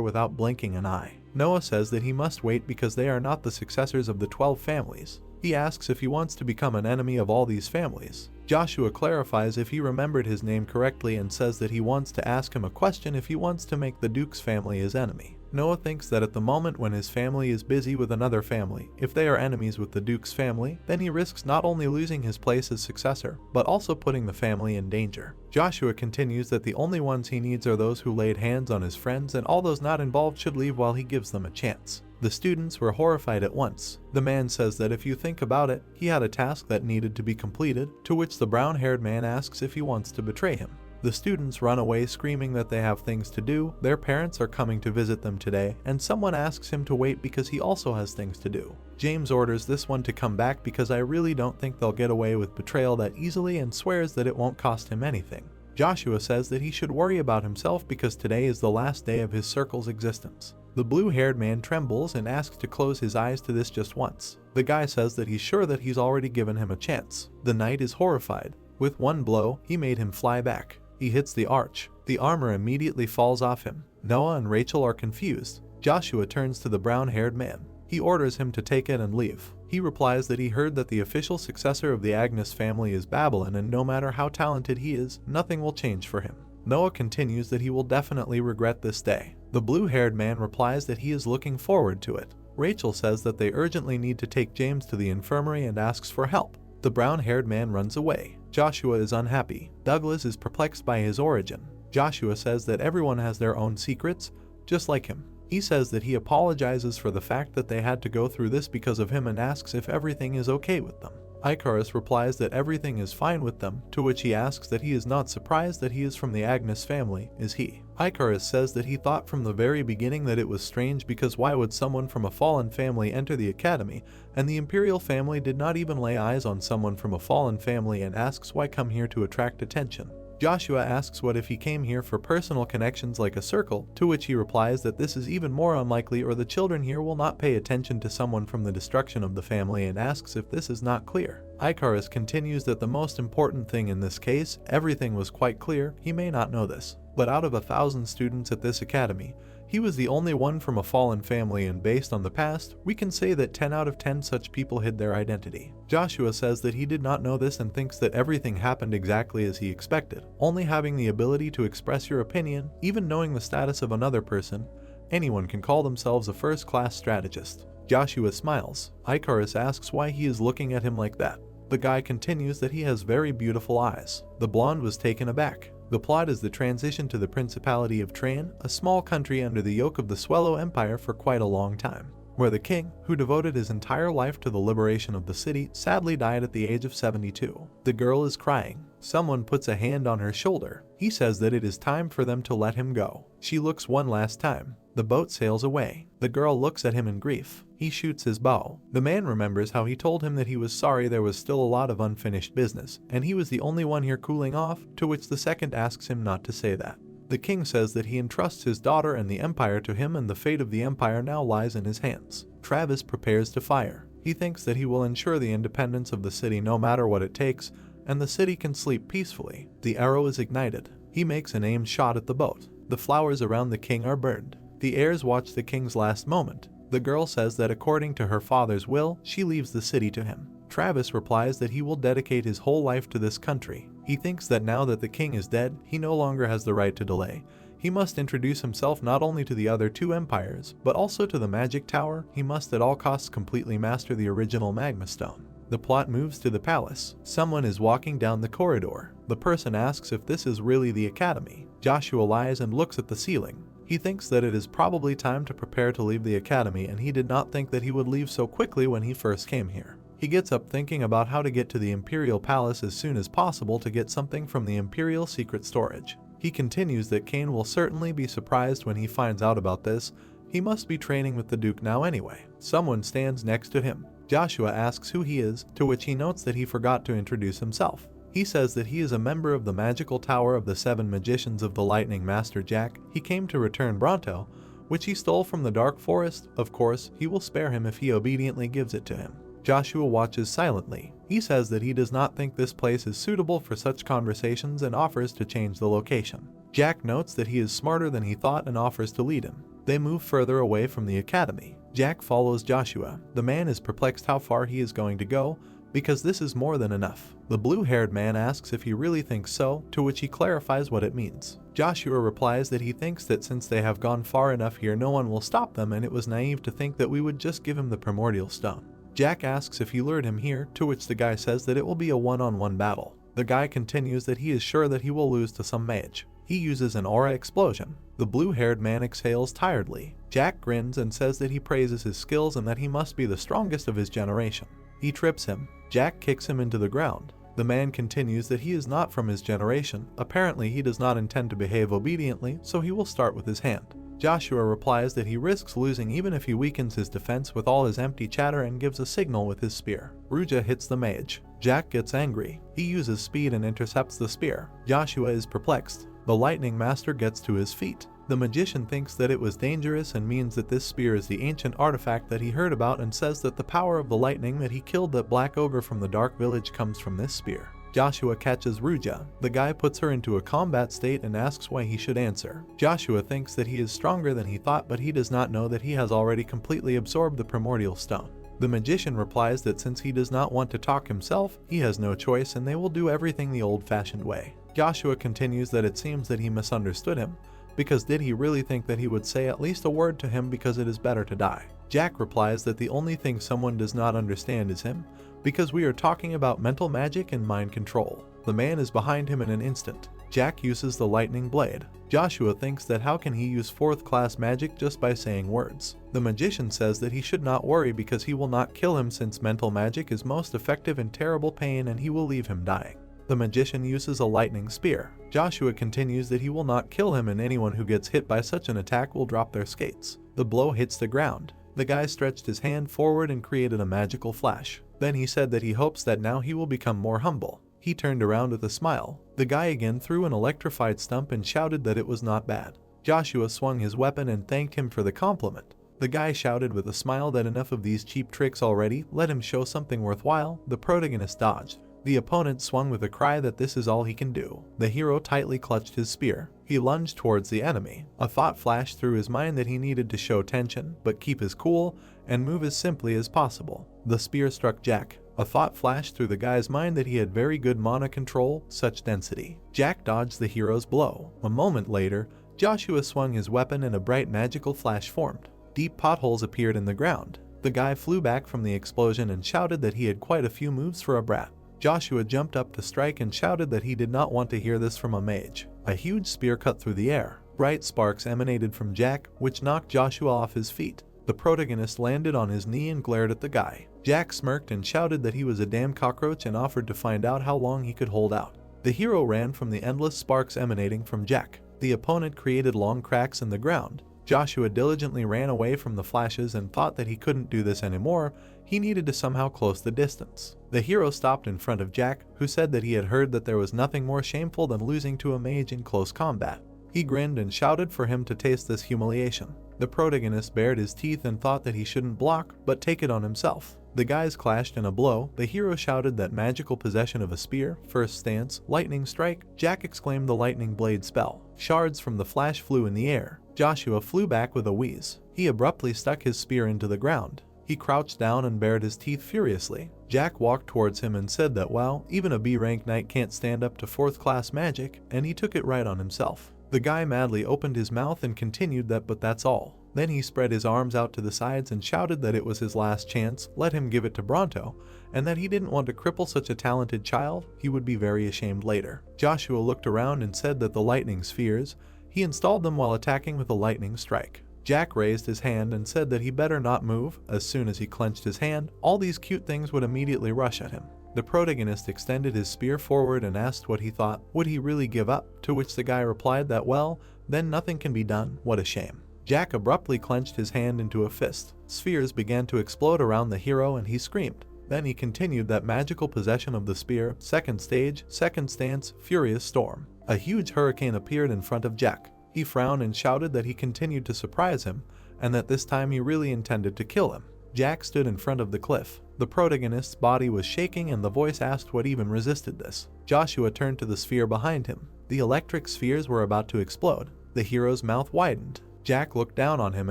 without blinking an eye. Noah says that he must wait because they are not the successors of the 12 families. He asks if he wants to become an enemy of all these families. Joshua clarifies if he remembered his name correctly and says that he wants to ask him a question if he wants to make the Duke's family his enemy. Noah thinks that at the moment when his family is busy with another family, if they are enemies with the Duke's family, then he risks not only losing his place as successor, but also putting the family in danger. Joshua continues that the only ones he needs are those who laid hands on his friends, and all those not involved should leave while he gives them a chance. The students were horrified at once. The man says that if you think about it, he had a task that needed to be completed, to which the brown-haired man asks if he wants to betray him. The students run away screaming that they have things to do, their parents are coming to visit them today, and someone asks him to wait because he also has things to do. James orders this one to come back because I really don't think they'll get away with betrayal that easily and swears that it won't cost him anything. Joshua says that he should worry about himself because today is the last day of his circle's existence. The blue-haired man trembles and asks to close his eyes to this just once. The guy says that he's sure that he's already given him a chance. The knight is horrified. With one blow, he made him fly back. He hits the arch. The armor immediately falls off him. Noah and Rachel are confused. Joshua turns to the brown-haired man. He orders him to take it and leave. He replies that he heard that the official successor of the Agnes family is Babylon, and no matter how talented he is, nothing will change for him. Noah continues that he will definitely regret this day. The blue-haired man replies that he is looking forward to it. Rachel says that they urgently need to take James to the infirmary and asks for help. The brown-haired man runs away. Joshua is unhappy. Douglas is perplexed by his origin. Joshua says that everyone has their own secrets, just like him. He says that he apologizes for the fact that they had to go through this because of him and asks if everything is okay with them. Icarus replies that everything is fine with them, to which he asks that he is not surprised that he is from the Agnes family, is he? Icarus says that he thought from the very beginning that it was strange because why would someone from a fallen family enter the academy, and the imperial family did not even lay eyes on someone from a fallen family, and asks why come here to attract attention. Joshua asks what if he came here for personal connections like a circle, to which he replies that this is even more unlikely or the children here will not pay attention to someone from the destruction of the family, and asks if this is not clear. Icarus continues that the most important thing in this case, everything was quite clear, he may not know this, but out of 1,000 students at this academy, he was the only one from a fallen family, and based on the past, we can say that 10 out of 10 such people hid their identity. Joshua says that he did not know this and thinks that everything happened exactly as he expected. Only having the ability to express your opinion, even knowing the status of another person, anyone can call themselves a first-class strategist. Joshua smiles. Icarus asks why he is looking at him like that. The guy continues that he has very beautiful eyes. The blonde was taken aback. The plot is the transition to the Principality of Train, a small country under the yoke of the Swallow Empire for quite a long time, where the king, who devoted his entire life to the liberation of the city, sadly died at the age of 72. The girl is crying. Someone puts a hand on her shoulder. He says that it is time for them to let him go. She looks one last time. The boat sails away. The girl looks at him in grief. He shoots his bow. The man remembers how he told him that he was sorry there was still a lot of unfinished business, and he was the only one here cooling off, to which the second asks him not to say that. The king says that he entrusts his daughter and the empire to him, and the fate of the empire now lies in his hands. Travis prepares to fire. He thinks that he will ensure the independence of the city no matter what it takes, and the city can sleep peacefully. The arrow is ignited. He makes an aimed shot at the boat. The flowers around the king are burned. The heirs watch the king's last moment. The girl says that according to her father's will, she leaves the city to him. Travis replies that he will dedicate his whole life to this country. He thinks that now that the king is dead, he no longer has the right to delay. He must introduce himself not only to the other two empires, but also to the magic tower. He must at all costs completely master the original magma stone. The plot moves to the palace. Someone is walking down the corridor. The person asks if this is really the academy. Joshua lies and looks at the ceiling. He thinks that it is probably time to prepare to leave the academy, and he did not think that he would leave so quickly when he first came here. He gets up thinking about how to get to the Imperial Palace as soon as possible to get something from the Imperial secret storage. He continues that Cain will certainly be surprised when he finds out about this. He must be training with the Duke now anyway. Someone stands next to him. Joshua asks who he is, to which he notes that he forgot to introduce himself. He says that he is a member of the magical tower of the 7 magicians of the Lightning Master Jack. He came to return Bronto, which he stole from the Dark Forest. Of course, he will spare him if he obediently gives it to him. Joshua watches silently. He says that he does not think this place is suitable for such conversations and offers to change the location. Jack notes that he is smarter than he thought and offers to lead him. They move further away from the academy. Jack follows Joshua. The man is perplexed how far he is going to go, because this is more than enough. The blue-haired man asks if he really thinks so, to which he clarifies what it means. Joshua replies that he thinks that since they have gone far enough here, no one will stop them, and it was naive to think that we would just give him the primordial stone. Jack asks if he lured him here, to which the guy says that it will be a one-on-one battle. The guy continues that he is sure that he will lose to some mage. He uses an aura explosion. The blue-haired man exhales tiredly. Jack grins and says that he praises his skills and that he must be the strongest of his generation. He trips him. Jack kicks him into the ground. The man continues that he is not from his generation. Apparently he does not intend to behave obediently, so he will start with his hand. Joshua replies that he risks losing even if he weakens his defense with all his empty chatter and gives a signal with his spear. Ruja hits the mage. Jack gets angry. He uses speed and intercepts the spear. Joshua is perplexed. The lightning master gets to his feet. The magician thinks that it was dangerous and means that this spear is the ancient artifact that he heard about and says that the power of the lightning that he killed that black ogre from the dark village comes from this spear. Joshua catches Ruja. The guy puts her into a combat state and asks why he should answer. Joshua thinks that he is stronger than he thought, but he does not know that he has already completely absorbed the primordial stone. The magician replies that since he does not want to talk himself, he has no choice and they will do everything the old-fashioned way. Joshua continues that it seems that he misunderstood him, because did he really think that he would say at least a word to him because it is better to die? Jack replies that the only thing someone does not understand is him, because we are talking about mental magic and mind control. The man is behind him in an instant. Jack uses the lightning blade. Joshua thinks that how can he use 4th class magic just by saying words? The magician says that he should not worry because he will not kill him since mental magic is most effective in terrible pain and he will leave him dying. The magician uses a lightning spear. Joshua continues that he will not kill him and anyone who gets hit by such an attack will drop their skates. The blow hits the ground. The guy stretched his hand forward and created a magical flash. Then he said that he hopes that now he will become more humble. He turned around with a smile. The guy again threw an electrified stump and shouted that it was not bad. Joshua swung his weapon and thanked him for the compliment. The guy shouted with a smile that enough of these cheap tricks already, let him show something worthwhile. The protagonist dodged. The opponent swung with a cry that this is all he can do. The hero tightly clutched his spear. He lunged towards the enemy. A thought flashed through his mind that he needed to show tension, but keep his cool, and move as simply as possible. The spear struck Jack. A thought flashed through the guy's mind that he had very good mana control, such density. Jack dodged the hero's blow. A moment later, Joshua swung his weapon and a bright magical flash formed. Deep potholes appeared in the ground. The guy flew back from the explosion and shouted that he had quite a few moves for a brat. Joshua jumped up to strike and shouted that he did not want to hear this from a mage. A huge spear cut through the air. Bright sparks emanated from Jack, which knocked Joshua off his feet. The protagonist landed on his knee and glared at the guy. Jack smirked and shouted that he was a damn cockroach and offered to find out how long he could hold out. The hero ran from the endless sparks emanating from Jack. The opponent created long cracks in the ground. Joshua diligently ran away from the flashes and thought that he couldn't do this anymore. He needed to somehow close the distance. The hero stopped in front of Jack, who said that he had heard that there was nothing more shameful than losing to a mage in close combat. He grinned and shouted for him to taste this humiliation. The protagonist bared his teeth and thought that he shouldn't block, but take it on himself. The guys clashed in a blow. The hero shouted that magical possession of a spear, first stance, lightning strike. Jack exclaimed the lightning blade spell. Shards from the flash flew in the air. Joshua flew back with a wheeze. He abruptly stuck his spear into the ground. He crouched down and bared his teeth furiously. Jack walked towards him and said that wow, even a B-rank knight can't stand up to 4th class magic, and he took it right on himself. The guy madly opened his mouth and continued that but that's all. Then he spread his arms out to the sides and shouted that it was his last chance, let him give it to Bronto, and that he didn't want to cripple such a talented child, he would be very ashamed later. Joshua looked around and said that the lightning spheres, he installed them while attacking with a lightning strike. Jack raised his hand and said that he better not move. As soon as he clenched his hand, all these cute things would immediately rush at him. The protagonist extended his spear forward and asked what he thought. Would he really give up? To which the guy replied that well, then nothing can be done. What a shame. Jack abruptly clenched his hand into a fist. Spheres began to explode around the hero and he screamed. Then he continued that magical possession of the spear, second stage, second stance, furious storm. A huge hurricane appeared in front of Jack. He frowned and shouted that he continued to surprise him, and that this time he really intended to kill him. Jack stood in front of the cliff. The protagonist's body was shaking and the voice asked what even resisted this. Joshua turned to the sphere behind him. The electric spheres were about to explode. The hero's mouth widened. Jack looked down on him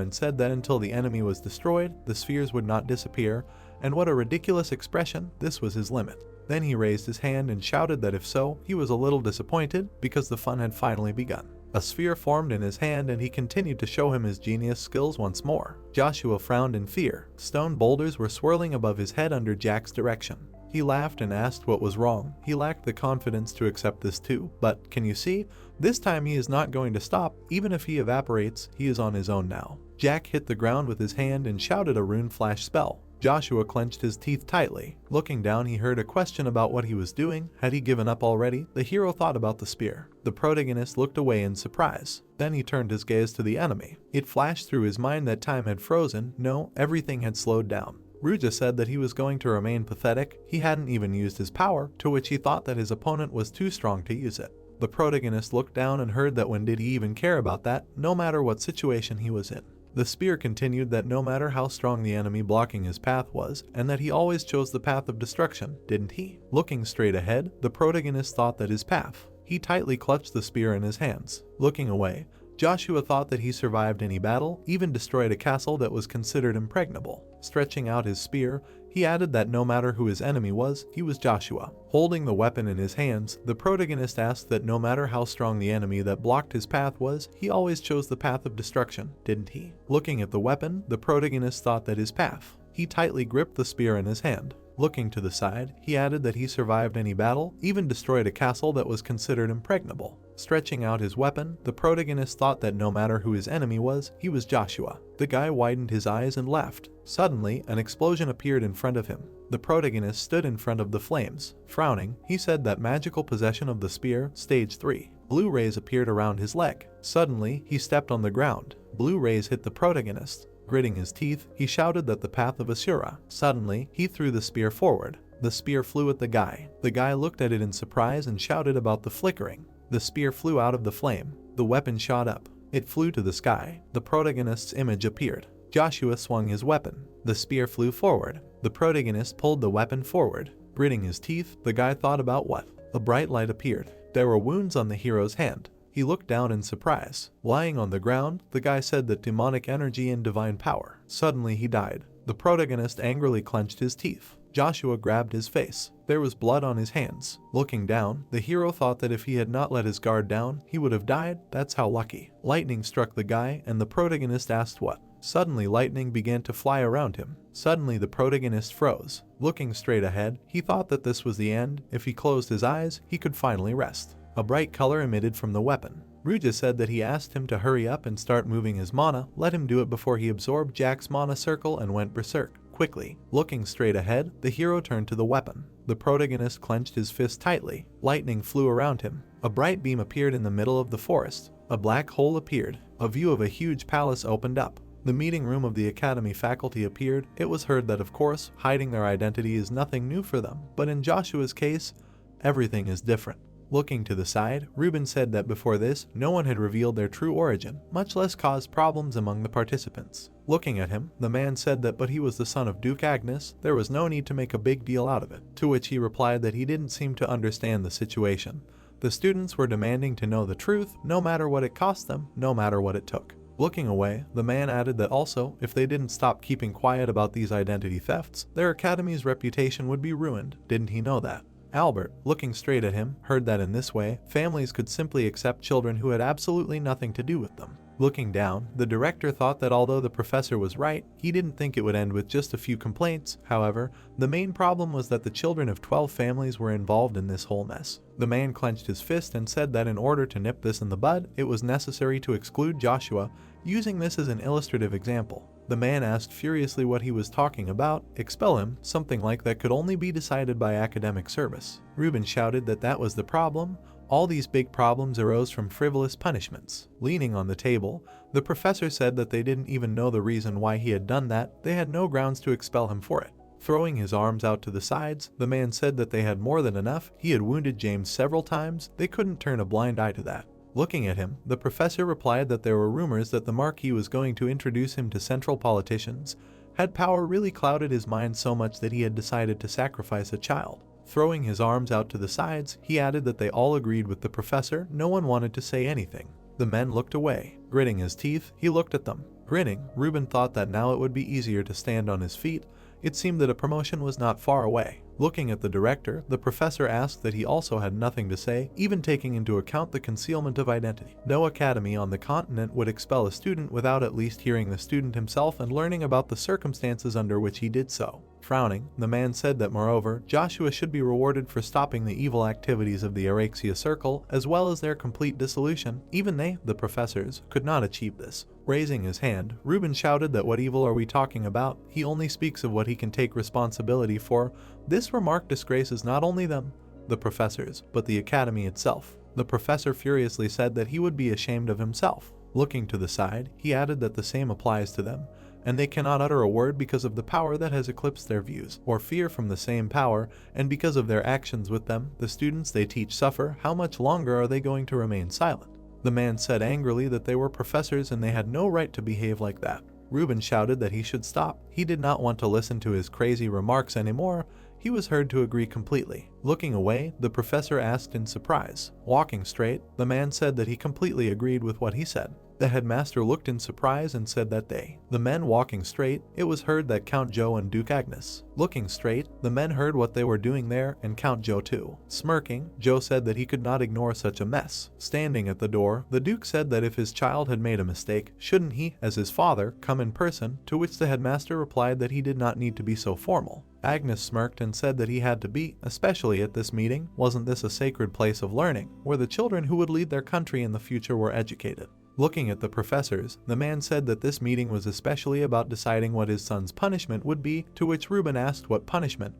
and said that until the enemy was destroyed, the spheres would not disappear, and what a ridiculous expression, this was his limit. Then he raised his hand and shouted that if so, he was a little disappointed because the fun had finally begun. A sphere formed in his hand and he continued to show him his genius skills once more. Joshua frowned in fear. Stone boulders were swirling above his head under Jack's direction. He laughed and asked what was wrong. He lacked the confidence to accept this too, but can you see? This time he is not going to stop. Even if he evaporates, he is on his own now. Jack hit the ground with his hand and shouted a rune flash spell. Joshua clenched his teeth tightly. Looking down, he heard a question about what he was doing. Had he given up already? The hero thought about the spear. The protagonist looked away in surprise. Then he turned his gaze to the enemy. It flashed through his mind that time had frozen. No, everything had slowed down. Ruja said that he was going to remain pathetic. He hadn't even used his power, to which he thought that his opponent was too strong to use it. The protagonist looked down and heard that when did he even care about that, no matter what situation he was in. The spear continued that no matter how strong the enemy blocking his path was, and that he always chose the path of destruction, didn't he? Looking straight ahead, the protagonist thought that his path. He tightly clutched the spear in his hands. Looking away, Joshua thought that he survived any battle, even destroyed a castle that was considered impregnable. Stretching out his spear, he added that no matter who his enemy was, he was Joshua. Holding the weapon in his hands, the protagonist asked that no matter how strong the enemy that blocked his path was, he always chose the path of destruction, didn't he? Looking at the weapon, the protagonist thought that his path. He tightly gripped the spear in his hand. Looking to the side, he added that he survived any battle, even destroyed a castle that was considered impregnable. Stretching out his weapon, the protagonist thought that no matter who his enemy was, he was Joshua. The guy widened his eyes and laughed. Suddenly, an explosion appeared in front of him. The protagonist stood in front of the flames. Frowning, he said that magical possession of the spear, stage 3. Blue rays appeared around his leg. Suddenly, he stepped on the ground. Blue rays hit the protagonist. Gritting his teeth, he shouted that the path of Asura. Suddenly, he threw the spear forward. The spear flew at the guy. The guy looked at it in surprise and shouted about the flickering. The spear flew out of the flame. The weapon shot up. It flew to the sky. The protagonist's image appeared. Joshua swung his weapon. The spear flew forward. The protagonist pulled the weapon forward. Gritting his teeth, the guy thought about what? A bright light appeared. There were wounds on the hero's hand. He looked down in surprise. Lying on the ground, the guy said that demonic energy and divine power. Suddenly he died. The protagonist angrily clenched his teeth. Joshua grabbed his face. There was blood on his hands. Looking down, the hero thought that if he had not let his guard down, he would have died. That's how lucky. Lightning struck the guy and the protagonist asked what. Suddenly lightning began to fly around him. Suddenly the protagonist froze. Looking straight ahead, he thought that this was the end. If he closed his eyes, he could finally rest. A bright color emitted from the weapon. Ruja said that he asked him to hurry up and start moving his mana, let him do it before he absorbed Jack's mana circle and went berserk. Quickly, looking straight ahead, the hero turned to the weapon. The protagonist clenched his fist tightly. Lightning flew around him. A bright beam appeared in the middle of the forest. A black hole appeared. A view of a huge palace opened up. The meeting room of the academy faculty appeared. It was heard that, of course, hiding their identity is nothing new for them, but in Joshua's case, everything is different. Looking to the side, Ruben said that before this, no one had revealed their true origin, much less caused problems among the participants. Looking at him, the man said that but he was the son of Duke Agnes, there was no need to make a big deal out of it, to which he replied that he didn't seem to understand the situation. The students were demanding to know the truth, no matter what it cost them, no matter what it took. Looking away, the man added that also, if they didn't stop keeping quiet about these identity thefts, their academy's reputation would be ruined. Didn't he know that? Albert, looking straight at him, heard that in this way, families could simply accept children who had absolutely nothing to do with them. Looking down, the director thought that although the professor was right, he didn't think it would end with just a few complaints. However, the main problem was that the children of 12 families were involved in this whole mess. The man clenched his fist and said that in order to nip this in the bud, it was necessary to exclude Joshua, using this as an illustrative example. The man asked furiously what he was talking about. Expel him, something like that could only be decided by academic service. Ruben shouted that that was the problem. All these big problems arose from frivolous punishments. Leaning on the table, the professor said that they didn't even know the reason why he had done that. They had no grounds to expel him for it. Throwing his arms out to the sides, the man said that they had more than enough. He had wounded James several times. They couldn't turn a blind eye to that. Looking at him, the professor replied that there were rumors that the Marquis was going to introduce him to central politicians. Had power really clouded his mind so much that he had decided to sacrifice a child? Throwing his arms out to the sides, he added that they all agreed with the professor. No one wanted to say anything. The men looked away. Gritting his teeth, he looked at them. Grinning, Ruben thought that now it would be easier to stand on his feet. It seemed that a promotion was not far away. Looking at the director, the professor asked that he also had nothing to say, even taking into account the concealment of identity. No academy on the continent would expel a student without at least hearing the student himself and learning about the circumstances under which he did so. Frowning, the man said that moreover, Joshua should be rewarded for stopping the evil activities of the Araxia Circle, as well as their complete dissolution. Even they, the professors, could not achieve this. Raising his hand, Ruben shouted that what evil are we talking about? He only speaks of what he can take responsibility for. This remark disgraces not only them, the professors, but the academy itself. The professor furiously said that he would be ashamed of himself. Looking to the side, he added that the same applies to them, and they cannot utter a word because of the power that has eclipsed their views, or fear from the same power, and because of their actions with them, the students they teach suffer. How much longer are they going to remain silent? The man said angrily that they were professors and they had no right to behave like that. Ruben shouted that he should stop. He did not want to listen to his crazy remarks anymore. He was heard to agree completely. Looking away, the professor asked in surprise. Walking straight, the man said that he completely agreed with what he said. The headmaster looked in surprise and said that the men walking straight, it was heard that Count Joe and Duke Agnes. Looking straight, the men heard what they were doing there and Count Joe too. Smirking, Joe said that he could not ignore such a mess. Standing at the door, the Duke said that if his child had made a mistake, shouldn't he, as his father, come in person, to which the headmaster replied that he did not need to be so formal. Agnes smirked and said that he had to be, especially at this meeting. Wasn't this a sacred place of learning, where the children who would lead their country in the future were educated? Looking at the professors, the man said that this meeting was especially about deciding what his son's punishment would be, to which Ruben asked what punishment?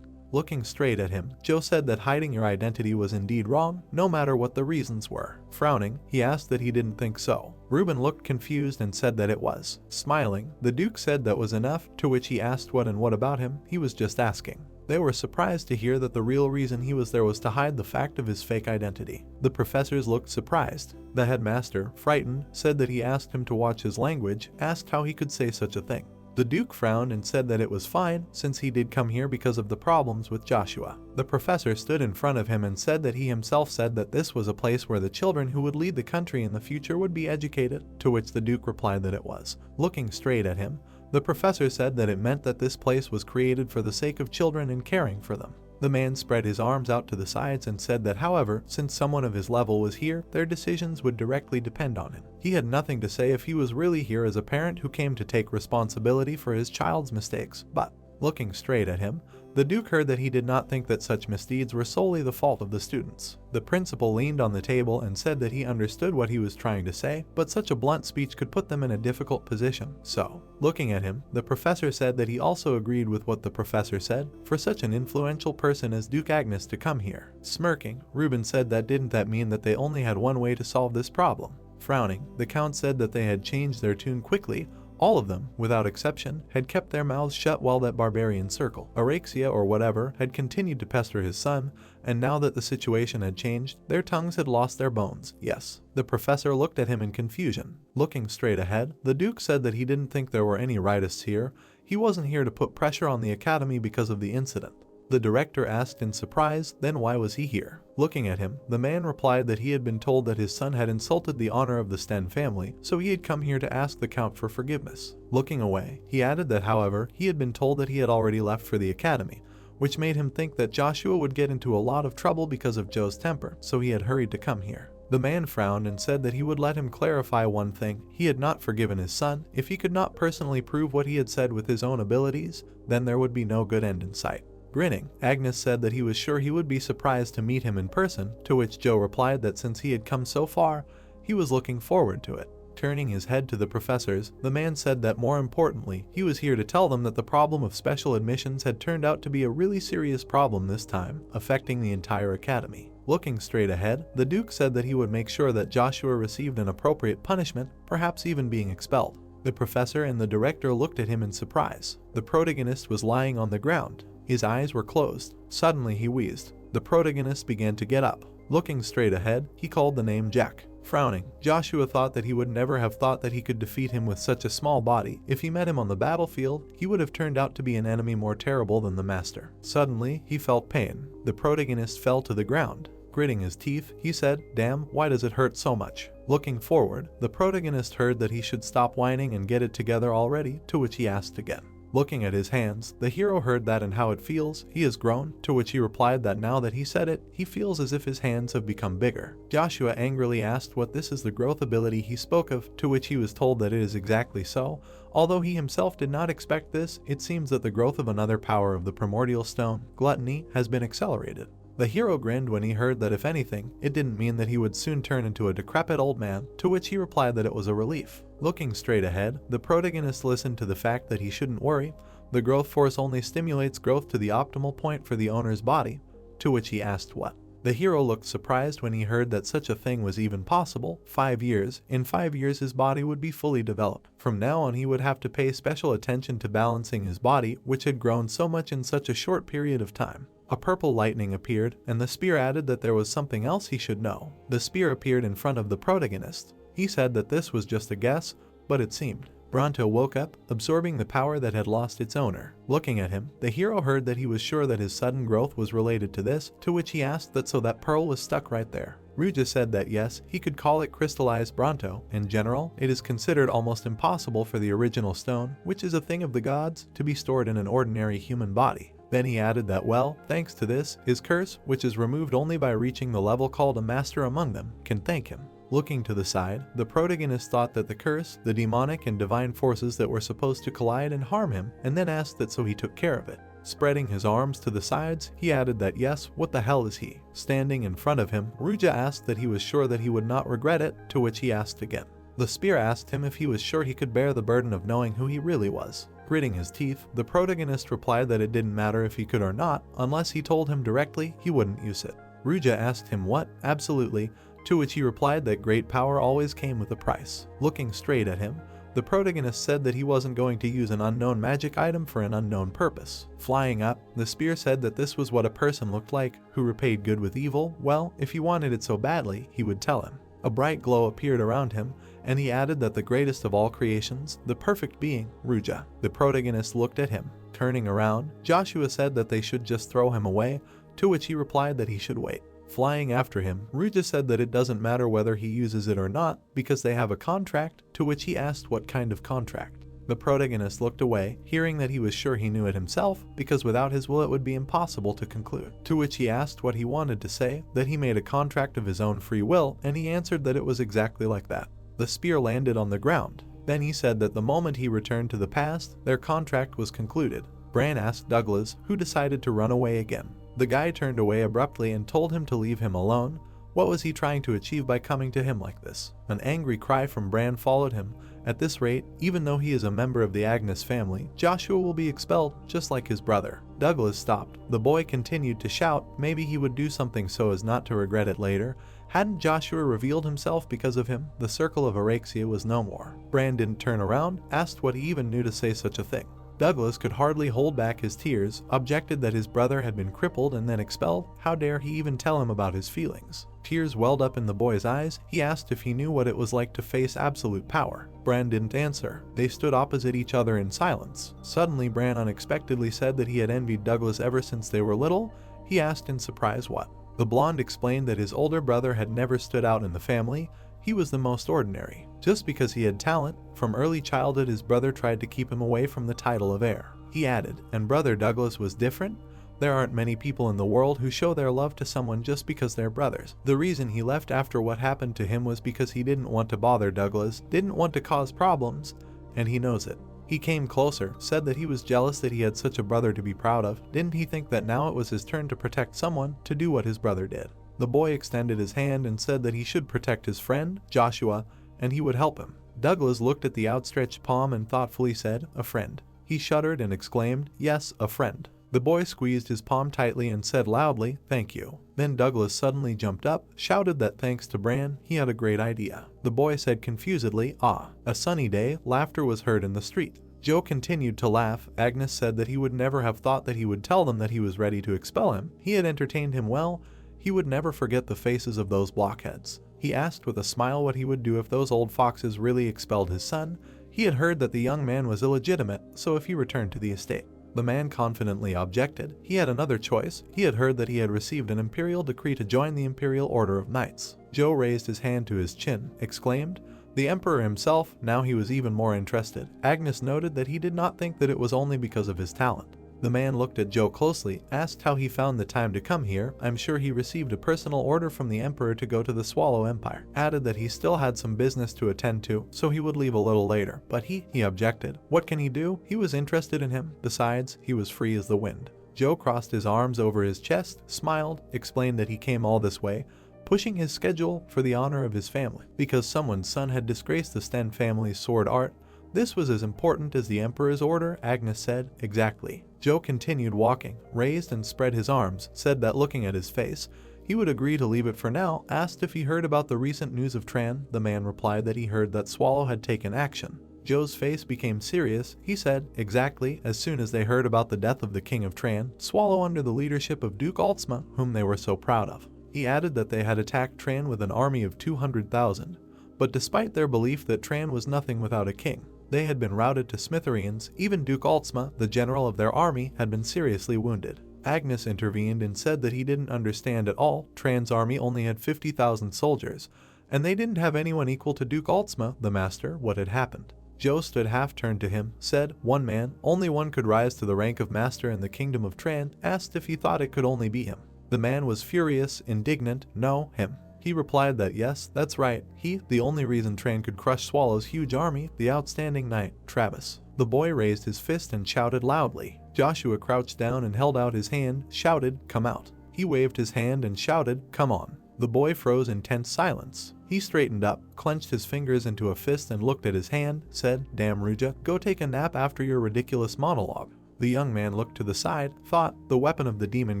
Looking straight at him, Joe said that hiding your identity was indeed wrong, no matter what the reasons were. Frowning, he asked that he didn't think so. Ruben looked confused and said that it was. Smiling, the Duke said that was enough, to which he asked what and what about him. He was just asking. They were surprised to hear that the real reason he was there was to hide the fact of his fake identity. The professors looked surprised. The headmaster, frightened, said that he asked him to watch his language, asked how he could say such a thing. The Duke frowned and said that it was fine, since he did come here because of the problems with Joshua. The professor stood in front of him and said that he himself said that this was a place where the children who would lead the country in the future would be educated, to which the Duke replied that it was. Looking straight at him, the professor said that it meant that this place was created for the sake of children and caring for them. The man spread his arms out to the sides and said that however, since someone of his level was here, their decisions would directly depend on him. He had nothing to say if he was really here as a parent who came to take responsibility for his child's mistakes, but, looking straight at him, the Duke heard that he did not think that such misdeeds were solely the fault of the students. The principal leaned on the table and said that he understood what he was trying to say, but such a blunt speech could put them in a difficult position. So, looking at him, the professor said that he also agreed with what the professor said, for such an influential person as Duke Agnes to come here. Smirking, Ruben said that didn't that mean that they only had one way to solve this problem? Frowning, the Count said that they had changed their tune quickly. All of them, without exception, had kept their mouths shut while that barbarian circle, Araxia or whatever, had continued to pester his son, and now that the situation had changed, their tongues had lost their bones. Yes. The professor looked at him in confusion. Looking straight ahead, the Duke said that he didn't think there were any rightists here. He wasn't here to put pressure on the academy because of the incident. The director asked in surprise, then why was he here? Looking at him, the man replied that he had been told that his son had insulted the honor of the Sten family, so he had come here to ask the Count for forgiveness. Looking away, he added that however, he had been told that he had already left for the academy, which made him think that Joshua would get into a lot of trouble because of Joe's temper, so he had hurried to come here. The man frowned and said that he would let him clarify one thing. He had not forgiven his son. If he could not personally prove what he had said with his own abilities, then there would be no good end in sight. Grinning, Agnes said that he was sure he would be surprised to meet him in person, to which Joe replied that since he had come so far, he was looking forward to it. Turning his head to the professors, the man said that more importantly, he was here to tell them that the problem of special admissions had turned out to be a really serious problem this time, affecting the entire academy. Looking straight ahead, the Duke said that he would make sure that Joshua received an appropriate punishment, perhaps even being expelled. The professor and the director looked at him in surprise. The protagonist was lying on the ground. His eyes were closed. Suddenly he wheezed. The protagonist began to get up. Looking straight ahead, he called the name Jack. Frowning, Joshua thought that he would never have thought that he could defeat him with such a small body. If he met him on the battlefield, he would have turned out to be an enemy more terrible than the master. Suddenly, he felt pain. The protagonist fell to the ground. Gritting his teeth, he said, "Damn, why does it hurt so much?" Looking forward, the protagonist heard that he should stop whining and get it together already, to which he asked again. Looking at his hands, the hero heard that and how it feels. He has grown, to which he replied that now that he said it, he feels as if his hands have become bigger. Joshua angrily asked what this is the growth ability he spoke of, to which he was told that it is exactly so. Although he himself did not expect this, it seems that the growth of another power of the primordial stone, gluttony, has been accelerated. The hero grinned when he heard that if anything, it didn't mean that he would soon turn into a decrepit old man, to which he replied that it was a relief. Looking straight ahead, the protagonist listened to the fact that he shouldn't worry. The growth force only stimulates growth to the optimal point for the owner's body, to which he asked what. The hero looked surprised when he heard that such a thing was even possible. 5 years. In 5 years his body would be fully developed. From now on he would have to pay special attention to balancing his body, which had grown so much in such a short period of time. A purple lightning appeared, and the spear added that there was something else he should know. The spear appeared in front of the protagonist. He said that this was just a guess, but it seemed. Bronto woke up, absorbing the power that had lost its owner. Looking at him, the hero heard that he was sure that his sudden growth was related to this, to which he asked that so that pearl was stuck right there. Ruja said that yes, he could call it crystallized Bronto. In general, it is considered almost impossible for the original stone, which is a thing of the gods, to be stored in an ordinary human body. Then he added that well, thanks to this, his curse, which is removed only by reaching the level called a master among them, can thank him. Looking to the side, the protagonist thought that the curse, the demonic and divine forces that were supposed to collide and harm him, and then asked that so he took care of it. Spreading his arms to the sides, he added that yes, what the hell is he? Standing in front of him, Ruja asked that he was sure that he would not regret it, to which he asked again. The spear asked him if he was sure he could bear the burden of knowing who he really was. Gritting his teeth, the protagonist replied that it didn't matter if he could or not, unless he told him directly, he wouldn't use it. Ruja asked him what, absolutely, to which he replied that great power always came with a price. Looking straight at him, the protagonist said that he wasn't going to use an unknown magic item for an unknown purpose. Flying up, the spear said that this was what a person looked like, who repaid good with evil. Well, if he wanted it so badly, he would tell him. A bright glow appeared around him, and he added that the greatest of all creations, the perfect being, Ruja. The protagonist looked at him. Turning around, Joshua said that they should just throw him away, to which he replied that he should wait. Flying after him, Ruja said that it doesn't matter whether he uses it or not, because they have a contract, to which he asked what kind of contract. The protagonist looked away, hearing that he was sure he knew it himself, because without his will it would be impossible to conclude. To which he asked what he wanted to say, that he made a contract of his own free will, and he answered that it was exactly like that. The spear landed on the ground. Then he said that the moment he returned to the past, their contract was concluded. Bran asked Douglas, who decided to run away again. The guy turned away abruptly and told him to leave him alone. What was he trying to achieve by coming to him like this? An angry cry from Bran followed him, At this rate, even though he is a member of the Agnes family, Joshua will be expelled just like his brother. Douglas stopped. The boy continued to shout maybe he would do something so as not to regret it later. Hadn't Joshua revealed himself because of him? The circle of Arexia was no more. Bran didn't turn around, asked what he even knew to say such a thing. Douglas could hardly hold back his tears, objected that his brother had been crippled and then expelled. How dare he even tell him about his feelings? Tears welled up in the boy's eyes. He asked if he knew what it was like to face absolute power. Bran didn't answer. They stood opposite each other in silence. Suddenly, Bran unexpectedly said that he had envied Douglas ever since they were little. He asked in surprise what. The blonde explained that his older brother had never stood out in the family. He was the most ordinary. Just because he had talent, from early childhood his brother tried to keep him away from the title of heir. He added, and brother Douglas was different? There aren't many people in the world who show their love to someone just because they're brothers. The reason he left after what happened to him was because he didn't want to bother Douglas, didn't want to cause problems, and he knows it. He came closer, said that he was jealous that he had such a brother to be proud of. Didn't he think that now it was his turn to protect someone, to do what his brother did? The boy extended his hand and said that he should protect his friend, Joshua, and he would help him. Douglas looked at the outstretched palm and thoughtfully said, a friend. He shuddered and exclaimed, yes, a friend. The boy squeezed his palm tightly and said loudly, thank you. Then Douglas suddenly jumped up, shouted that thanks to Bran, he had a great idea. The boy said confusedly, ah. A sunny day, laughter was heard in the street. Joe continued to laugh. Agnes said that he would never have thought that he would tell them that he was ready to expel him. He had entertained him well. He would never forget the faces of those blockheads. He asked with a smile what he would do if those old foxes really expelled his son. He had heard that the young man was illegitimate, so if he returned to the estate. The man confidently objected. He had another choice. He had heard that he had received an imperial decree to join the Imperial Order of Knights. Joe raised his hand to his chin, exclaimed, the Emperor himself. Now he was even more interested. Agnes noted that he did not think that it was only because of his talent. The man looked at Joe closely, asked how he found the time to come here. I'm sure he received a personal order from the Emperor to go to the Swallow Empire. Added that he still had some business to attend to, so he would leave a little later. But he objected. What can he do? He was interested in him. Besides, he was free as the wind. Joe crossed his arms over his chest, smiled, explained that he came all this way, pushing his schedule for the honor of his family, because someone's son had disgraced the Sten family's sword art. This was as important as the Emperor's order, Agnes said. Exactly. Joe continued walking, raised and spread his arms, said that looking at his face, he would agree to leave it for now, asked if he heard about the recent news of Tran. The man replied that he heard that Swallow had taken action. Joe's face became serious. He said, exactly, as soon as they heard about the death of the King of Tran, Swallow under the leadership of Duke Altsma, whom they were so proud of. He added that they had attacked Tran with an army of 200,000, but despite their belief that Tran was nothing without a king, they had been routed to smithereens. Even Duke Altsma, the general of their army, had been seriously wounded. Agnes intervened and said that he didn't understand at all. Tran's army only had 50,000 soldiers, and they didn't have anyone equal to Duke Altsma, the master. What had happened? Joe stood half-turned to him, said, one man, only one could rise to the rank of master in the kingdom of Tran, asked if he thought it could only be him. The man was furious, indignant. No, him. He replied that yes, that's right, he, the only reason Tran could crush Swallow's huge army, the outstanding knight, Travis. The boy raised his fist and shouted loudly. Joshua crouched down and held out his hand, shouted, come out. He waved his hand and shouted, come on. The boy froze in tense silence. He straightened up, clenched his fingers into a fist and looked at his hand, said, damn Ruja, go take a nap after your ridiculous monologue. The young man looked to the side, thought, the weapon of the demon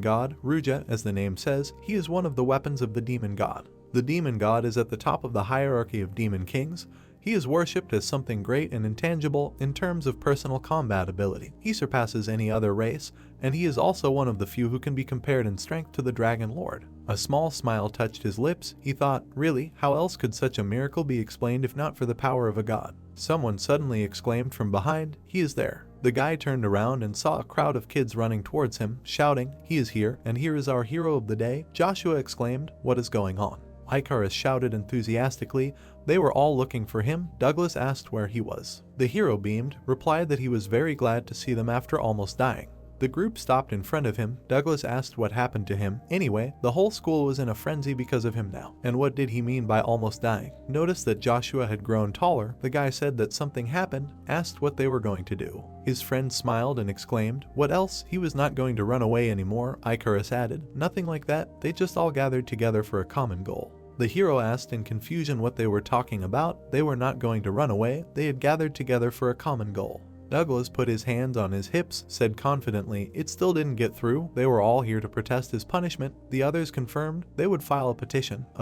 god, Ruja, as the name says, he is one of the weapons of the demon god. The demon god is at the top of the hierarchy of demon kings. He is worshipped as something great and intangible in terms of personal combat ability. He surpasses any other race, and he is also one of the few who can be compared in strength to the Dragon Lord. A small smile touched his lips. He thought, really, how else could such a miracle be explained if not for the power of a god? Someone suddenly exclaimed from behind, he is there. The guy turned around and saw a crowd of kids running towards him, shouting, he is here, and here is our hero of the day. Joshua exclaimed, what is going on? Icarus shouted enthusiastically. They were all looking for him. Douglas asked where he was. The hero beamed, replied that he was very glad to see them after almost dying. The group stopped in front of him. Douglas asked what happened to him. Anyway, the whole school was in a frenzy because of him now. And what did he mean by almost dying? Noticed that Joshua had grown taller. The guy said that something happened, asked what they were going to do. His friend smiled and exclaimed, what else? He was not going to run away anymore. Icarus added, nothing like that. They just all gathered together for a common goal. The hero asked in confusion what they were talking about. They were not going to run away, they had gathered together for a common goal. Douglas put his hands on his hips, said confidently, it still didn't get through, they were all here to protest his punishment. The others confirmed they would file a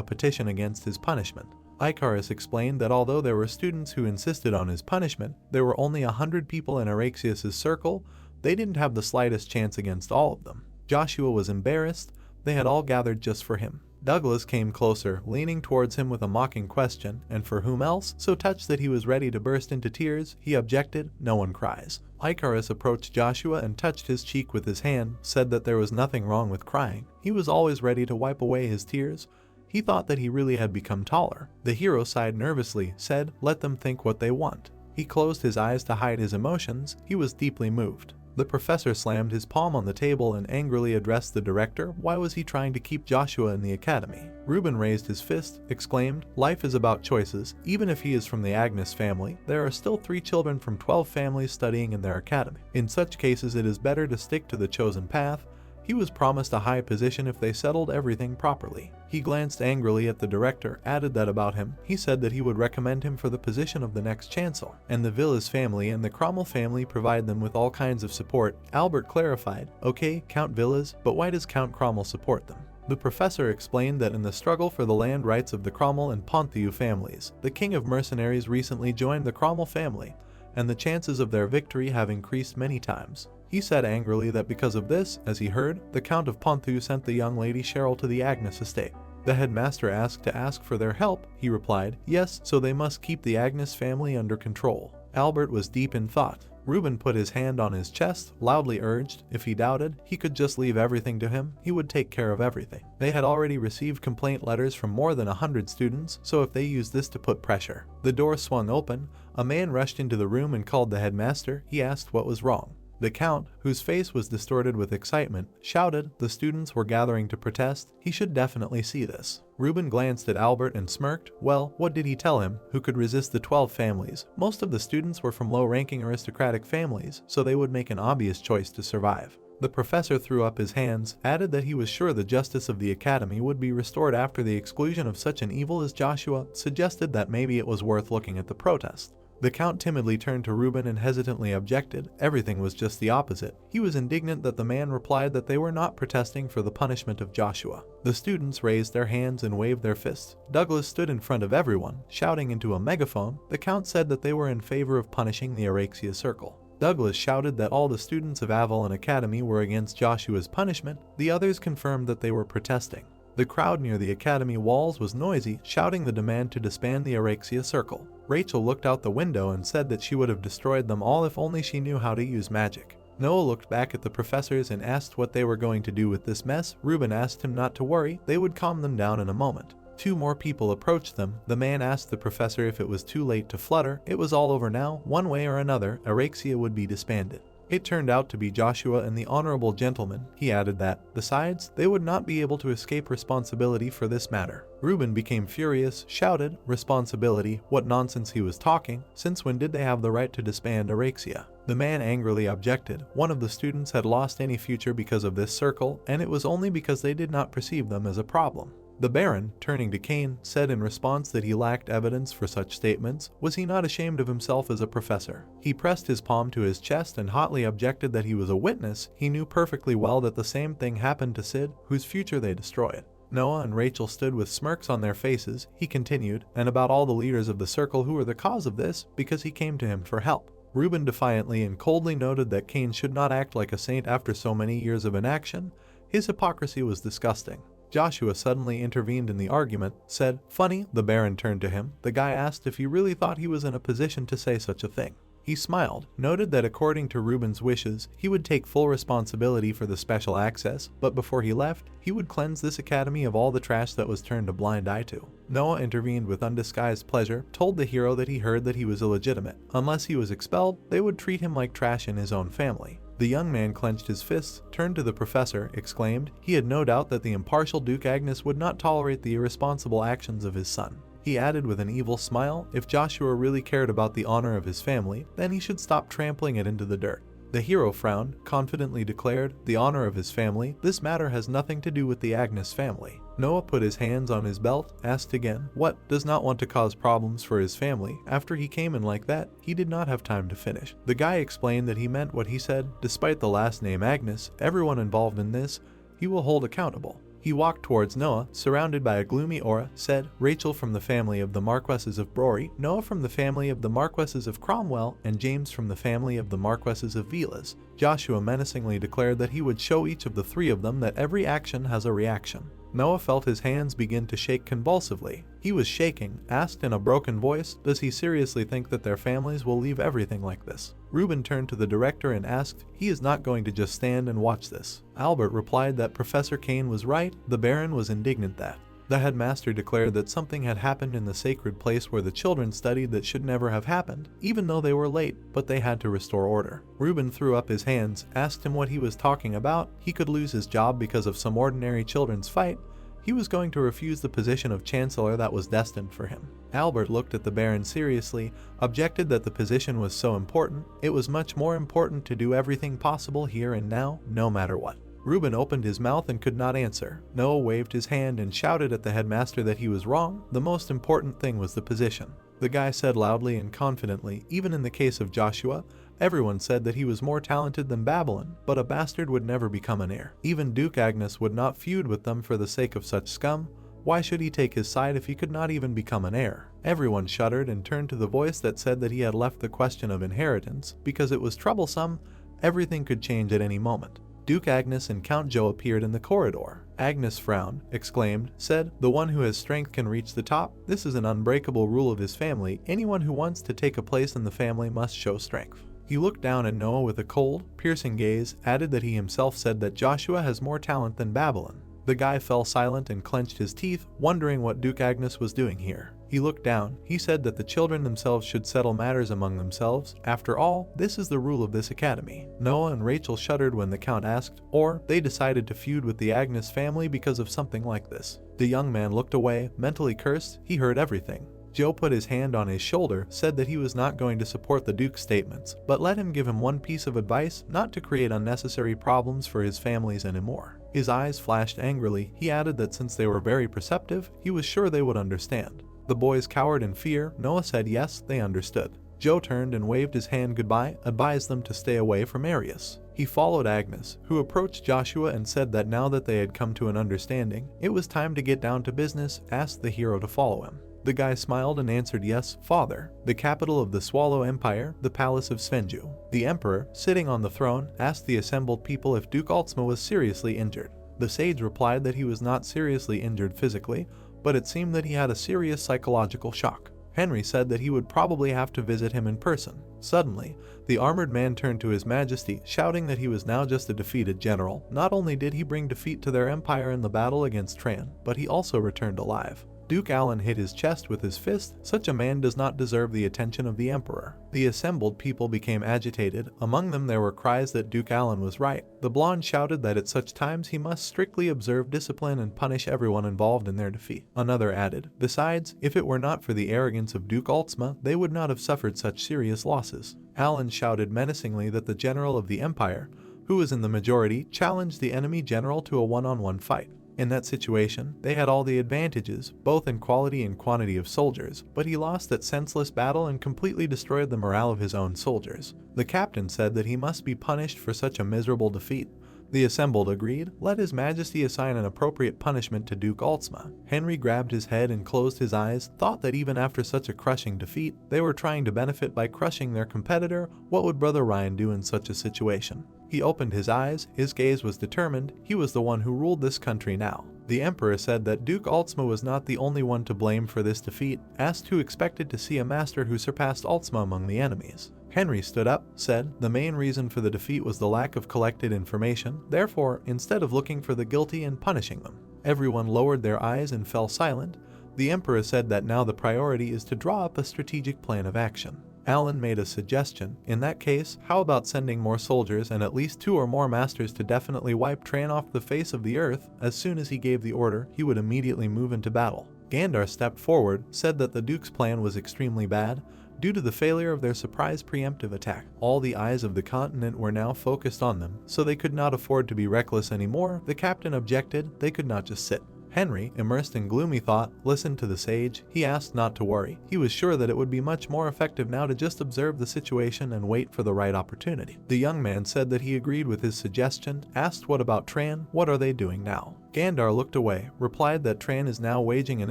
petition against his punishment. Icarus explained that although there were students who insisted on his punishment, there were only 100 people in Erexius' circle, they didn't have the slightest chance against all of them. Joshua was embarrassed, they had all gathered just for him. Douglas came closer, leaning towards him with a mocking question, and for whom else? So touched that he was ready to burst into tears, he objected, no one cries. Icarus approached Joshua and touched his cheek with his hand, said that there was nothing wrong with crying. He was always ready to wipe away his tears. He thought that he really had become taller. The hero sighed nervously, said, let them think what they want. He closed his eyes to hide his emotions, he was deeply moved. The professor slammed his palm on the table and angrily addressed the director. Why was he trying to keep Joshua in the academy? Reuben raised his fist, exclaimed, life is about choices. Even if he is from the Agnes family, there are still 3 children from 12 families studying in their academy. In such cases it is better to stick to the chosen path. He was promised a high position if they settled everything properly. He glanced angrily at the director, added that about him, he said that he would recommend him for the position of the next chancellor, and the Villas family and the Cromwell family provide them with all kinds of support. Albert clarified, okay, Count Villas, but why does Count Cromwell support them? The professor explained that in the struggle for the land rights of the Cromwell and Ponthieu families, the king of mercenaries recently joined the Cromwell family, and the chances of their victory have increased many times. He said angrily that because of this, as he heard, the Count of Ponthieu sent the young lady Cheryl to the Agnes estate. The headmaster asked to ask for their help. He replied, yes, so they must keep the Agnes family under control. Albert was deep in thought. Reuben put his hand on his chest, loudly urged, if he doubted, he could just leave everything to him, he would take care of everything. They had already received complaint letters from more than 100 students, so if they used this to put pressure. The door swung open, a man rushed into the room and called the headmaster. He asked what was wrong. The Count, whose face was distorted with excitement, shouted the students were gathering to protest. He should definitely see this. Reuben glanced at Albert and smirked. Well, what did he tell him? Who could resist the 12 families? Most of the students were from low-ranking aristocratic families, so they would make an obvious choice to survive. The professor threw up his hands, added that he was sure the justice of the academy would be restored after the exclusion of such an evil as Joshua, suggested that maybe it was worth looking at the protest. The Count timidly turned to Reuben and hesitantly objected. Everything was just the opposite. He was indignant that the man replied that they were not protesting for the punishment of Joshua. The students raised their hands and waved their fists. Douglas stood in front of everyone, shouting into a megaphone. The Count said that they were in favor of punishing the Erexia Circle. Douglas shouted that all the students of Avalon Academy were against Joshua's punishment. The others confirmed that they were protesting. The crowd near the academy walls was noisy, shouting the demand to disband the Erexia Circle. Rachel looked out the window and said that she would have destroyed them all if only she knew how to use magic. Noah looked back at the professors and asked what they were going to do with this mess. Reuben asked him not to worry, they would calm them down in a moment. 2 more people approached them. The man asked the professor if it was too late to flutter. It was all over now. One way or another, Erexia would be disbanded. It turned out to be Joshua and the honorable gentleman. He added that, besides, they would not be able to escape responsibility for this matter. Reuben became furious, shouted, responsibility, what nonsense he was talking, since when did they have the right to disband Erexia? The man angrily objected. One of the students had lost any future because of this circle, and it was only because they did not perceive them as a problem. The Baron, turning to Cain, said in response that he lacked evidence for such statements. Was he not ashamed of himself as a professor? He pressed his palm to his chest and hotly objected that he was a witness. He knew perfectly well that the same thing happened to Sid, whose future they destroyed. Noah and Rachel stood with smirks on their faces. He continued, and about all the leaders of the circle who were the cause of this, because he came to him for help. Reuben defiantly and coldly noted that Cain should not act like a saint after so many years of inaction. His hypocrisy was disgusting. Joshua suddenly intervened in the argument, said, funny. The Baron turned to him. The guy asked if he really thought he was in a position to say such a thing. He smiled, noted that according to Reuben's wishes, he would take full responsibility for the special access, but before he left, he would cleanse this academy of all the trash that was turned a blind eye to. Noah intervened with undisguised pleasure, told the hero that he heard that he was illegitimate. Unless he was expelled, they would treat him like trash in his own family. The young man clenched his fists, turned to the professor, exclaimed, he had no doubt that the impartial Duke Agnes would not tolerate the irresponsible actions of his son. He added with an evil smile, if Joshua really cared about the honor of his family, then he should stop trampling it into the dirt. The hero frowned, confidently declared, "The honor of his family, this matter has nothing to do with the Agnes family." Noah put his hands on his belt, asked again, "What? Does not want to cause problems for his family. After he came in like that, he did not have time to finish." The guy explained that he meant what he said. Despite the last name Agnes, everyone involved in this, he will hold accountable. He walked towards Noah, surrounded by a gloomy aura, said, "Rachel from the family of the Marquesses of Brory, Noah from the family of the Marquesses of Cromwell, and James from the family of the Marquesses of Vilas." Joshua menacingly declared that he would show each of the three of them that every action has a reaction. Noah felt his hands begin to shake convulsively. He was shaking, asked in a broken voice, "Does he seriously think that their families will leave everything like this?" Reuben turned to the director and asked, "He is not going to just stand and watch this." Albert replied that Professor Kane was right. The Baron was indignant that the headmaster declared that something had happened in the sacred place where the children studied that should never have happened, even though they were late, but they had to restore order. Reuben threw up his hands, asked him what he was talking about. He could lose his job because of some ordinary children's fight. He was going to refuse the position of chancellor that was destined for him. Albert looked at the Baron seriously, objected that the position was so important. It was much more important to do everything possible here and now, no matter what. Reuben opened his mouth and could not answer. Noah waved his hand and shouted at the headmaster that he was wrong. The most important thing was the position. The guy said loudly and confidently, even in the case of Joshua, everyone said that he was more talented than Babylon, but a bastard would never become an heir. Even Duke Agnes would not feud with them for the sake of such scum. Why should he take his side if he could not even become an heir? Everyone shuddered and turned to the voice that said that he had left the question of inheritance because it was troublesome. Everything could change at any moment. Duke Agnes and Count Joe appeared in the corridor. Agnes frowned, exclaimed, said, "The one who has strength can reach the top. This is an unbreakable rule of his family. Anyone who wants to take a place in the family must show strength." He looked down at Noah with a cold, piercing gaze, added that he himself said that Joshua has more talent than Babylon. The guy fell silent and clenched his teeth, wondering what Duke Agnes was doing here. He looked down. He said that the children themselves should settle matters among themselves. After all, this is the rule of this academy. Noah and Rachel shuddered when the Count asked, or they decided to feud with the Agnes family because of something like this. The young man looked away, mentally cursed. He heard everything. Joe put his hand on his shoulder, said that he was not going to support the Duke's statements, but let him give him one piece of advice, not to create unnecessary problems for his families anymore. His eyes flashed angrily. He added that since they were very perceptive, he was sure they would understand. The boys cowered in fear. Noah said yes, they understood. Joe turned and waved his hand goodbye, advised them to stay away from Arius. He followed Agnes, who approached Joshua and said that now that they had come to an understanding, it was time to get down to business, asked the hero to follow him. The guy smiled and answered, "Yes, father." The capital of the Swallow Empire, the palace of Svenju. The emperor, sitting on the throne, asked the assembled people if Duke Altsma was seriously injured. The sage replied that he was not seriously injured physically, but it seemed that he had a serious psychological shock. Henry said that he would probably have to visit him in person. Suddenly, the armored man turned to his majesty, shouting that he was now just a defeated general. Not only did he bring defeat to their empire in the battle against Tran, but he also returned alive. Duke Alan hit his chest with his fist. Such a man does not deserve the attention of the emperor. The assembled people became agitated. Among them there were cries that Duke Alan was right. The blonde shouted that at such times he must strictly observe discipline and punish everyone involved in their defeat. Another added, "Besides, if it were not for the arrogance of Duke Altsma, they would not have suffered such serious losses." Alan shouted menacingly that the general of the empire, who was in the majority, challenged the enemy general to a one-on-one fight. In that situation, they had all the advantages, both in quality and quantity of soldiers, but he lost that senseless battle and completely destroyed the morale of his own soldiers. The captain said that he must be punished for such a miserable defeat. The assembled agreed. Let His Majesty assign an appropriate punishment to Duke Altsma. Henry grabbed his head and closed his eyes, thought that even after such a crushing defeat, they were trying to benefit by crushing their competitor. What would Brother Ryan do in such a situation? He opened his eyes. His gaze was determined. He was the one who ruled this country now. The emperor said that Duke Altsma was not the only one to blame for this defeat, asked who expected to see a master who surpassed Altsma among the enemies. Henry stood up, said the main reason for the defeat was the lack of collected information. Therefore, instead of looking for the guilty and punishing them, everyone lowered their eyes and fell silent. The emperor said that now the priority is to draw up a strategic plan of action. Alan made a suggestion. In that case, how about sending more soldiers and at least 2 or more masters to definitely wipe Tran off the face of the earth? As soon as he gave the order, he would immediately move into battle. Gandar stepped forward, said that the Duke's plan was extremely bad. Due to the failure of their surprise preemptive attack, all the eyes of the continent were now focused on them, so they could not afford to be reckless anymore. The captain objected they could not just sit. Henry, immersed in gloomy thought, listened to the sage. He asked not to worry. He was sure that it would be much more effective now to just observe the situation and wait for the right opportunity. The young man said that he agreed with his suggestion, asked what about Tran, what are they doing now? Gandar looked away, replied that Tran is now waging an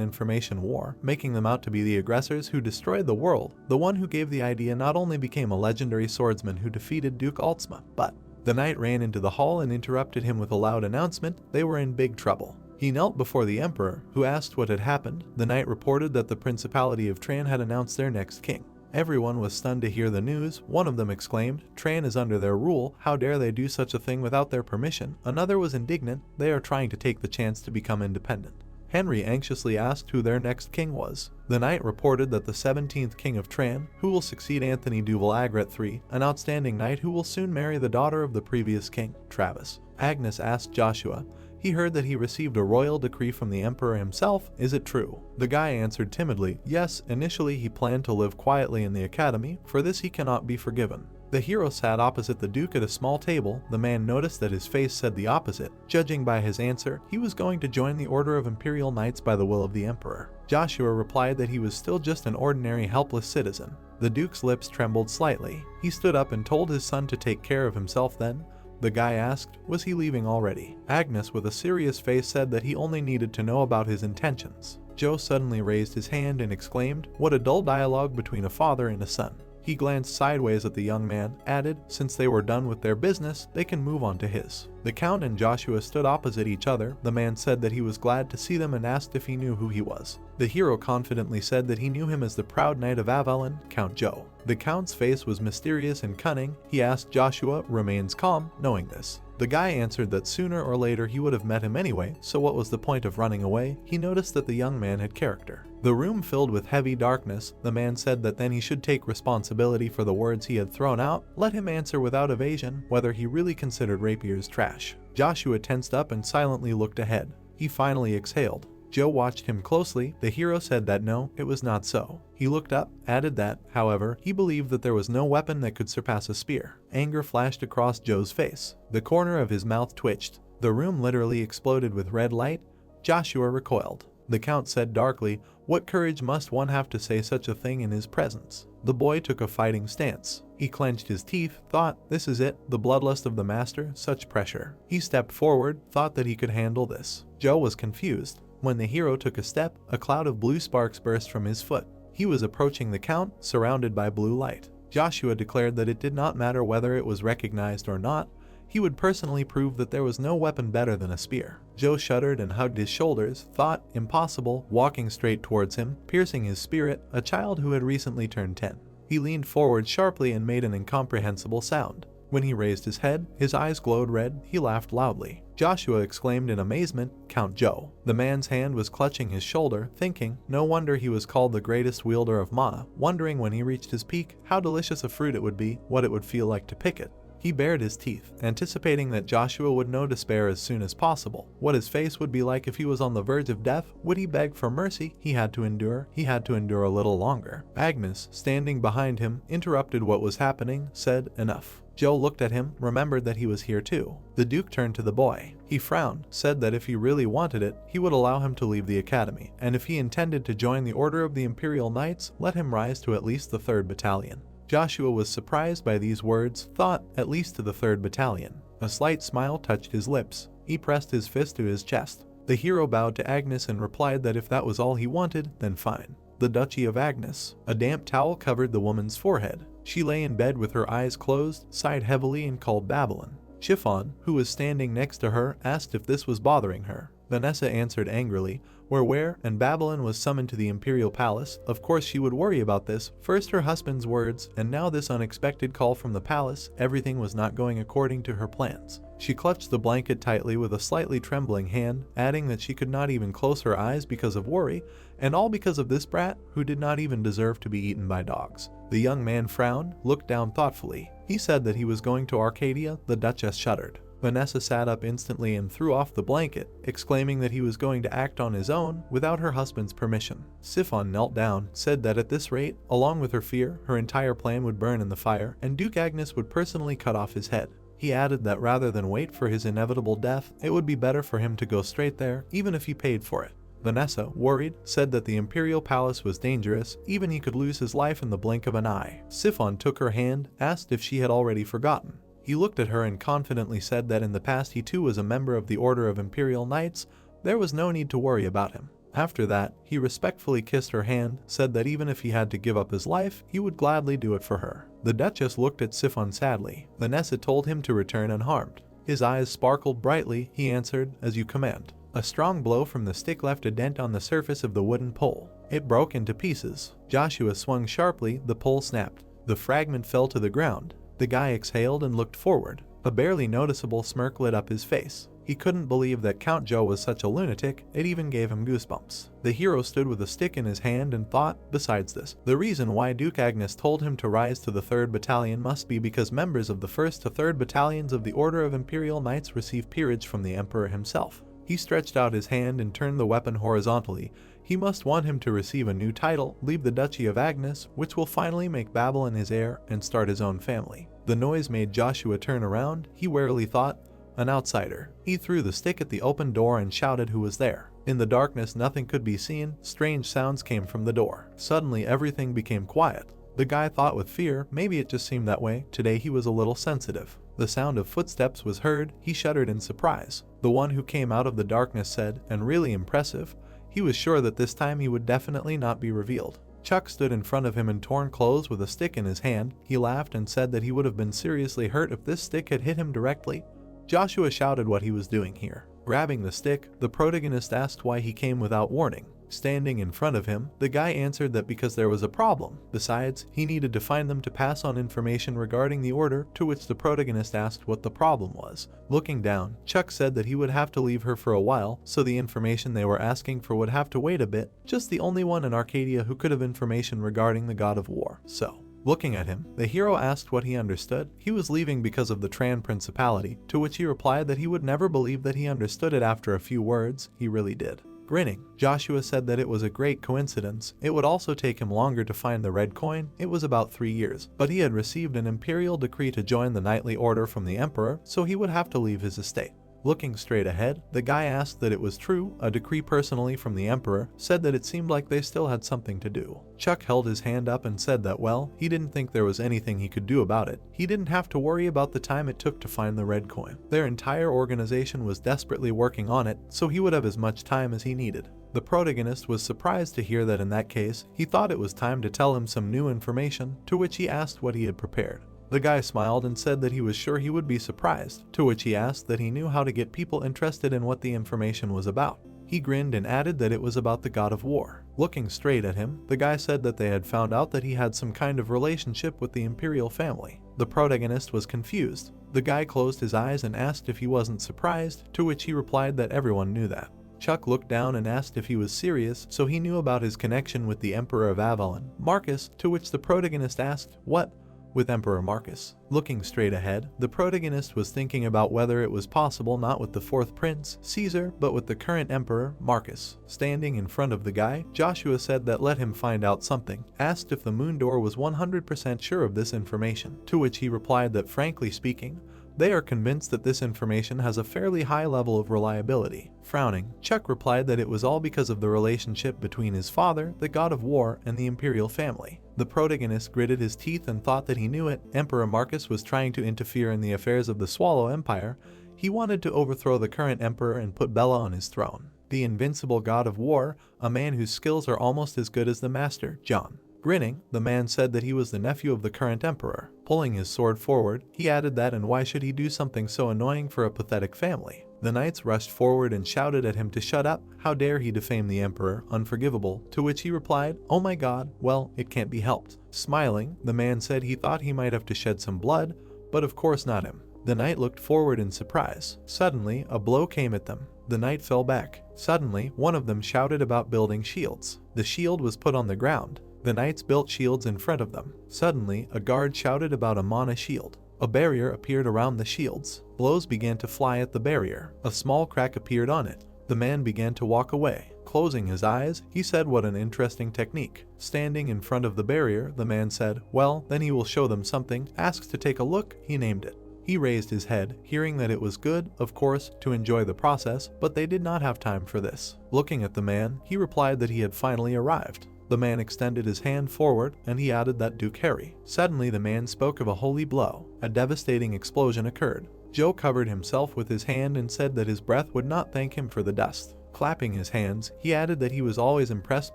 information war, making them out to be the aggressors who destroyed the world. The one who gave the idea not only became a legendary swordsman who defeated Duke Altsma, but the knight ran into the hall and interrupted him with a loud announcement. They were in big trouble. He knelt before the emperor, who asked what had happened. The knight reported that the Principality of Tran had announced their next king. Everyone was stunned to hear the news. One of them exclaimed, "Tran is under their rule. How dare they do such a thing without their permission?" Another was indignant. "They are trying to take the chance to become independent." Henry anxiously asked who their next king was. The knight reported that the 17th king of Tran, who will succeed Anthony Duval Agret III, an outstanding knight who will soon marry the daughter of the previous king, Travis. Agnes asked Joshua. He heard that he received a royal decree from the emperor himself. Is it true? The guy answered timidly, yes. Initially he planned to live quietly in the academy. For this he cannot be forgiven. The hero sat opposite the duke at a small table. The man noticed that his face said the opposite. Judging by his answer, he was going to join the Order of Imperial Knights by the will of the emperor. Joshua replied that he was still just an ordinary helpless citizen. The duke's lips trembled slightly. He stood up and told his son to take care of himself then. The guy asked, was he leaving already? Agnes, with a serious face, said that he only needed to know about his intentions. Joe suddenly raised his hand and exclaimed, what a dull dialogue between a father and a son. He glanced sideways at the young man, added, since they were done with their business, they can move on to his. The Count and Joshua stood opposite each other. The man said that he was glad to see them and asked if he knew who he was. The hero confidently said that he knew him as the proud knight of Avalon, Count Joe. The Count's face was mysterious and cunning. He asked Joshua, remains calm, knowing this. The guy answered that sooner or later he would have met him anyway, so what was the point of running away? He noticed that the young man had character. The room filled with heavy darkness. The man said that then he should take responsibility for the words he had thrown out. Let him answer without evasion whether he really considered rapiers trash. Joshua tensed up and silently looked ahead. He finally exhaled. Joe watched him closely. The hero said that no, it was not so. He looked up, added that, however, he believed that there was no weapon that could surpass a spear. Anger flashed across Joe's face. The corner of his mouth twitched. The room literally exploded with red light. Joshua recoiled. The Count said darkly, what courage must one have to say such a thing in his presence? The boy took a fighting stance. He clenched his teeth, thought, this is it, the bloodlust of the master, such pressure. He stepped forward, thought that he could handle this. Joe was confused. When the hero took a step, a cloud of blue sparks burst from his foot. He was approaching the Count, surrounded by blue light. Joshua declared that it did not matter whether it was recognized or not. He would personally prove that there was no weapon better than a spear. Joe shuddered and hugged his shoulders, thought, impossible, walking straight towards him, piercing his spirit, a child who had recently turned 10. He leaned forward sharply and made an incomprehensible sound. When he raised his head, his eyes glowed red. He laughed loudly. Joshua exclaimed in amazement, Count Joe. The man's hand was clutching his shoulder, thinking, no wonder he was called the greatest wielder of mana, wondering when he reached his peak, how delicious a fruit it would be, what it would feel like to pick it. He bared his teeth, anticipating that Joshua would know despair as soon as possible. What his face would be like if he was on the verge of death. Would he beg for mercy? He had to endure. He had to endure a little longer. Agnes, standing behind him, interrupted what was happening, said, enough. Joe looked at him, remembered that he was here too. The Duke turned to the boy. He frowned, said that if he really wanted it, he would allow him to leave the academy, and if he intended to join the Order of the Imperial Knights, let him rise to at least the 3rd Battalion. Joshua was surprised by these words, thought, at least to the 3rd Battalion. A slight smile touched his lips. He pressed his fist to his chest. The hero bowed to Agnes and replied that if that was all he wanted, then fine. The Duchy of Agnes. A damp towel covered the woman's forehead. She lay in bed with her eyes closed, sighed heavily and called Babylon. Chiffon, who was standing next to her, asked if this was bothering her. Vanessa answered angrily, where, and Babylon was summoned to the Imperial Palace. Of course she would worry about this. First her husband's words, and now this unexpected call from the palace. Everything was not going according to her plans. She clutched the blanket tightly with a slightly trembling hand, adding that she could not even close her eyes because of worry, and all because of this brat, who did not even deserve to be eaten by dogs. The young man frowned, looked down thoughtfully. He said that he was going to Arcadia. The Duchess shuddered. Vanessa sat up instantly and threw off the blanket, exclaiming that he was going to act on his own without her husband's permission. Siphon knelt down, said that at this rate, along with her fear, her entire plan would burn in the fire, and Duke Agnes would personally cut off his head. He added that rather than wait for his inevitable death, it would be better for him to go straight there, even if he paid for it. Vanessa, worried, said that the Imperial Palace was dangerous, even he could lose his life in the blink of an eye. Siphon took her hand, asked if she had already forgotten. He looked at her and confidently said that in the past he too was a member of the Order of Imperial Knights, there was no need to worry about him. After that, he respectfully kissed her hand, said that even if he had to give up his life, he would gladly do it for her. The Duchess looked at Siphon sadly. Vanessa told him to return unharmed. His eyes sparkled brightly. He answered, "As you command." A strong blow from the stick left a dent on the surface of the wooden pole. It broke into pieces. Joshua swung sharply, the pole snapped. The fragment fell to the ground. The guy exhaled and looked forward. A barely noticeable smirk lit up his face. He couldn't believe that Count Joe was such a lunatic, it even gave him goosebumps. The hero stood with a stick in his hand and thought, besides this, the reason why Duke Agnes told him to rise to the 3rd Battalion must be because members of the 1st to 3rd Battalions of the Order of Imperial Knights receive peerage from the Emperor himself. He stretched out his hand and turned the weapon horizontally. He must want him to receive a new title, leave the Duchy of Agnes, which will finally make Babylon his heir, and start his own family. The noise made Joshua turn around. He warily thought, an outsider. He threw the stick at the open door and shouted who was there. In the darkness nothing could be seen. Strange sounds came from the door. Suddenly everything became quiet. The guy thought with fear, maybe it just seemed that way. Today he was a little sensitive. The sound of footsteps was heard. He shuddered in surprise. The one who came out of the darkness said, and really impressive, he was sure that this time he would definitely not be revealed. Chuck stood in front of him in torn clothes with a stick in his hand. He laughed and said that he would have been seriously hurt if this stick had hit him directly. Joshua shouted what he was doing here. Grabbing the stick, the protagonist asked why he came without warning. Standing in front of him, the guy answered that because there was a problem. Besides, he needed to find them to pass on information regarding the order, to which the protagonist asked what the problem was. Looking down, Chuck said that he would have to leave her for a while, so the information they were asking for would have to wait a bit. Just the only one in Arcadia who could have information regarding the god of war. So, looking at him, the hero asked what he understood. He was leaving because of the Tran Principality, to which he replied that he would never believe that he understood it after a few words. He really did. Grinning, Joshua said that it was a great coincidence. It would also take him longer to find the red coin. It was about 3 years, but he had received an imperial decree to join the knightly order from the emperor, so he would have to leave his estate. Looking straight ahead, the guy asked that it was true. A decree personally from the emperor said that it seemed like they still had something to do. Chuck held his hand up and said that, well, he didn't think there was anything he could do about it. He didn't have to worry about the time it took to find the red coin. Their entire organization was desperately working on it, so he would have as much time as he needed. The protagonist was surprised to hear that in that case, he thought it was time to tell him some new information, to which he asked what he had prepared. The guy smiled and said that he was sure he would be surprised, to which he asked that he knew how to get people interested in what the information was about. He grinned and added that it was about the god of war. Looking straight at him, the guy said that they had found out that he had some kind of relationship with the imperial family. The protagonist was confused. The guy closed his eyes and asked if he wasn't surprised, to which he replied that everyone knew that. Chuck looked down and asked if he was serious, so he knew about his connection with the Emperor of Avalon, Marcus, to which the protagonist asked, what? With Emperor Marcus. Looking straight ahead, the protagonist was thinking about whether it was possible not with the 4th prince, Caesar, but with the current emperor, Marcus. Standing in front of the guy, Joshua said that let him find out something, asked if the moon door was 100% sure of this information, to which he replied that frankly speaking, they are convinced that this information has a fairly high level of reliability. Frowning, Chuck replied that it was all because of the relationship between his father, the god of war, and the imperial family. The protagonist gritted his teeth and thought that he knew it. Emperor Marcus was trying to interfere in the affairs of the Swallow Empire. He wanted to overthrow the current emperor and put Bella on his throne. The invincible god of war, a man whose skills are almost as good as the master, John. Grinning, the man said that he was the nephew of the current emperor. Pulling his sword forward, he added that and why should he do something so annoying for a pathetic family? The knights rushed forward and shouted at him to shut up. How dare he defame the emperor, unforgivable, to which he replied, oh my god, well, it can't be helped. Smiling, the man said he thought he might have to shed some blood, but of course not him. The knight looked forward in surprise. Suddenly, a blow came at them. The knight fell back. Suddenly, one of them shouted about building shields. The shield was put on the ground. The knights built shields in front of them. Suddenly, a guard shouted about a mana shield. A barrier appeared around the shields. Blows began to fly at the barrier. A small crack appeared on it. The man began to walk away. Closing his eyes, he said, "What an interesting technique." Standing in front of the barrier, the man said, "Well, then he will show them something." Asked to take a look, he named it. He raised his head, hearing that it was good, of course, to enjoy the process, but they did not have time for this. Looking at the man, he replied that he had finally arrived. The man extended his hand forward, and he added that Duke Harry. Suddenly the man spoke of a holy blow. A devastating explosion occurred. Joe covered himself with his hand and said that his breath would not thank him for the dust. Clapping his hands, he added that he was always impressed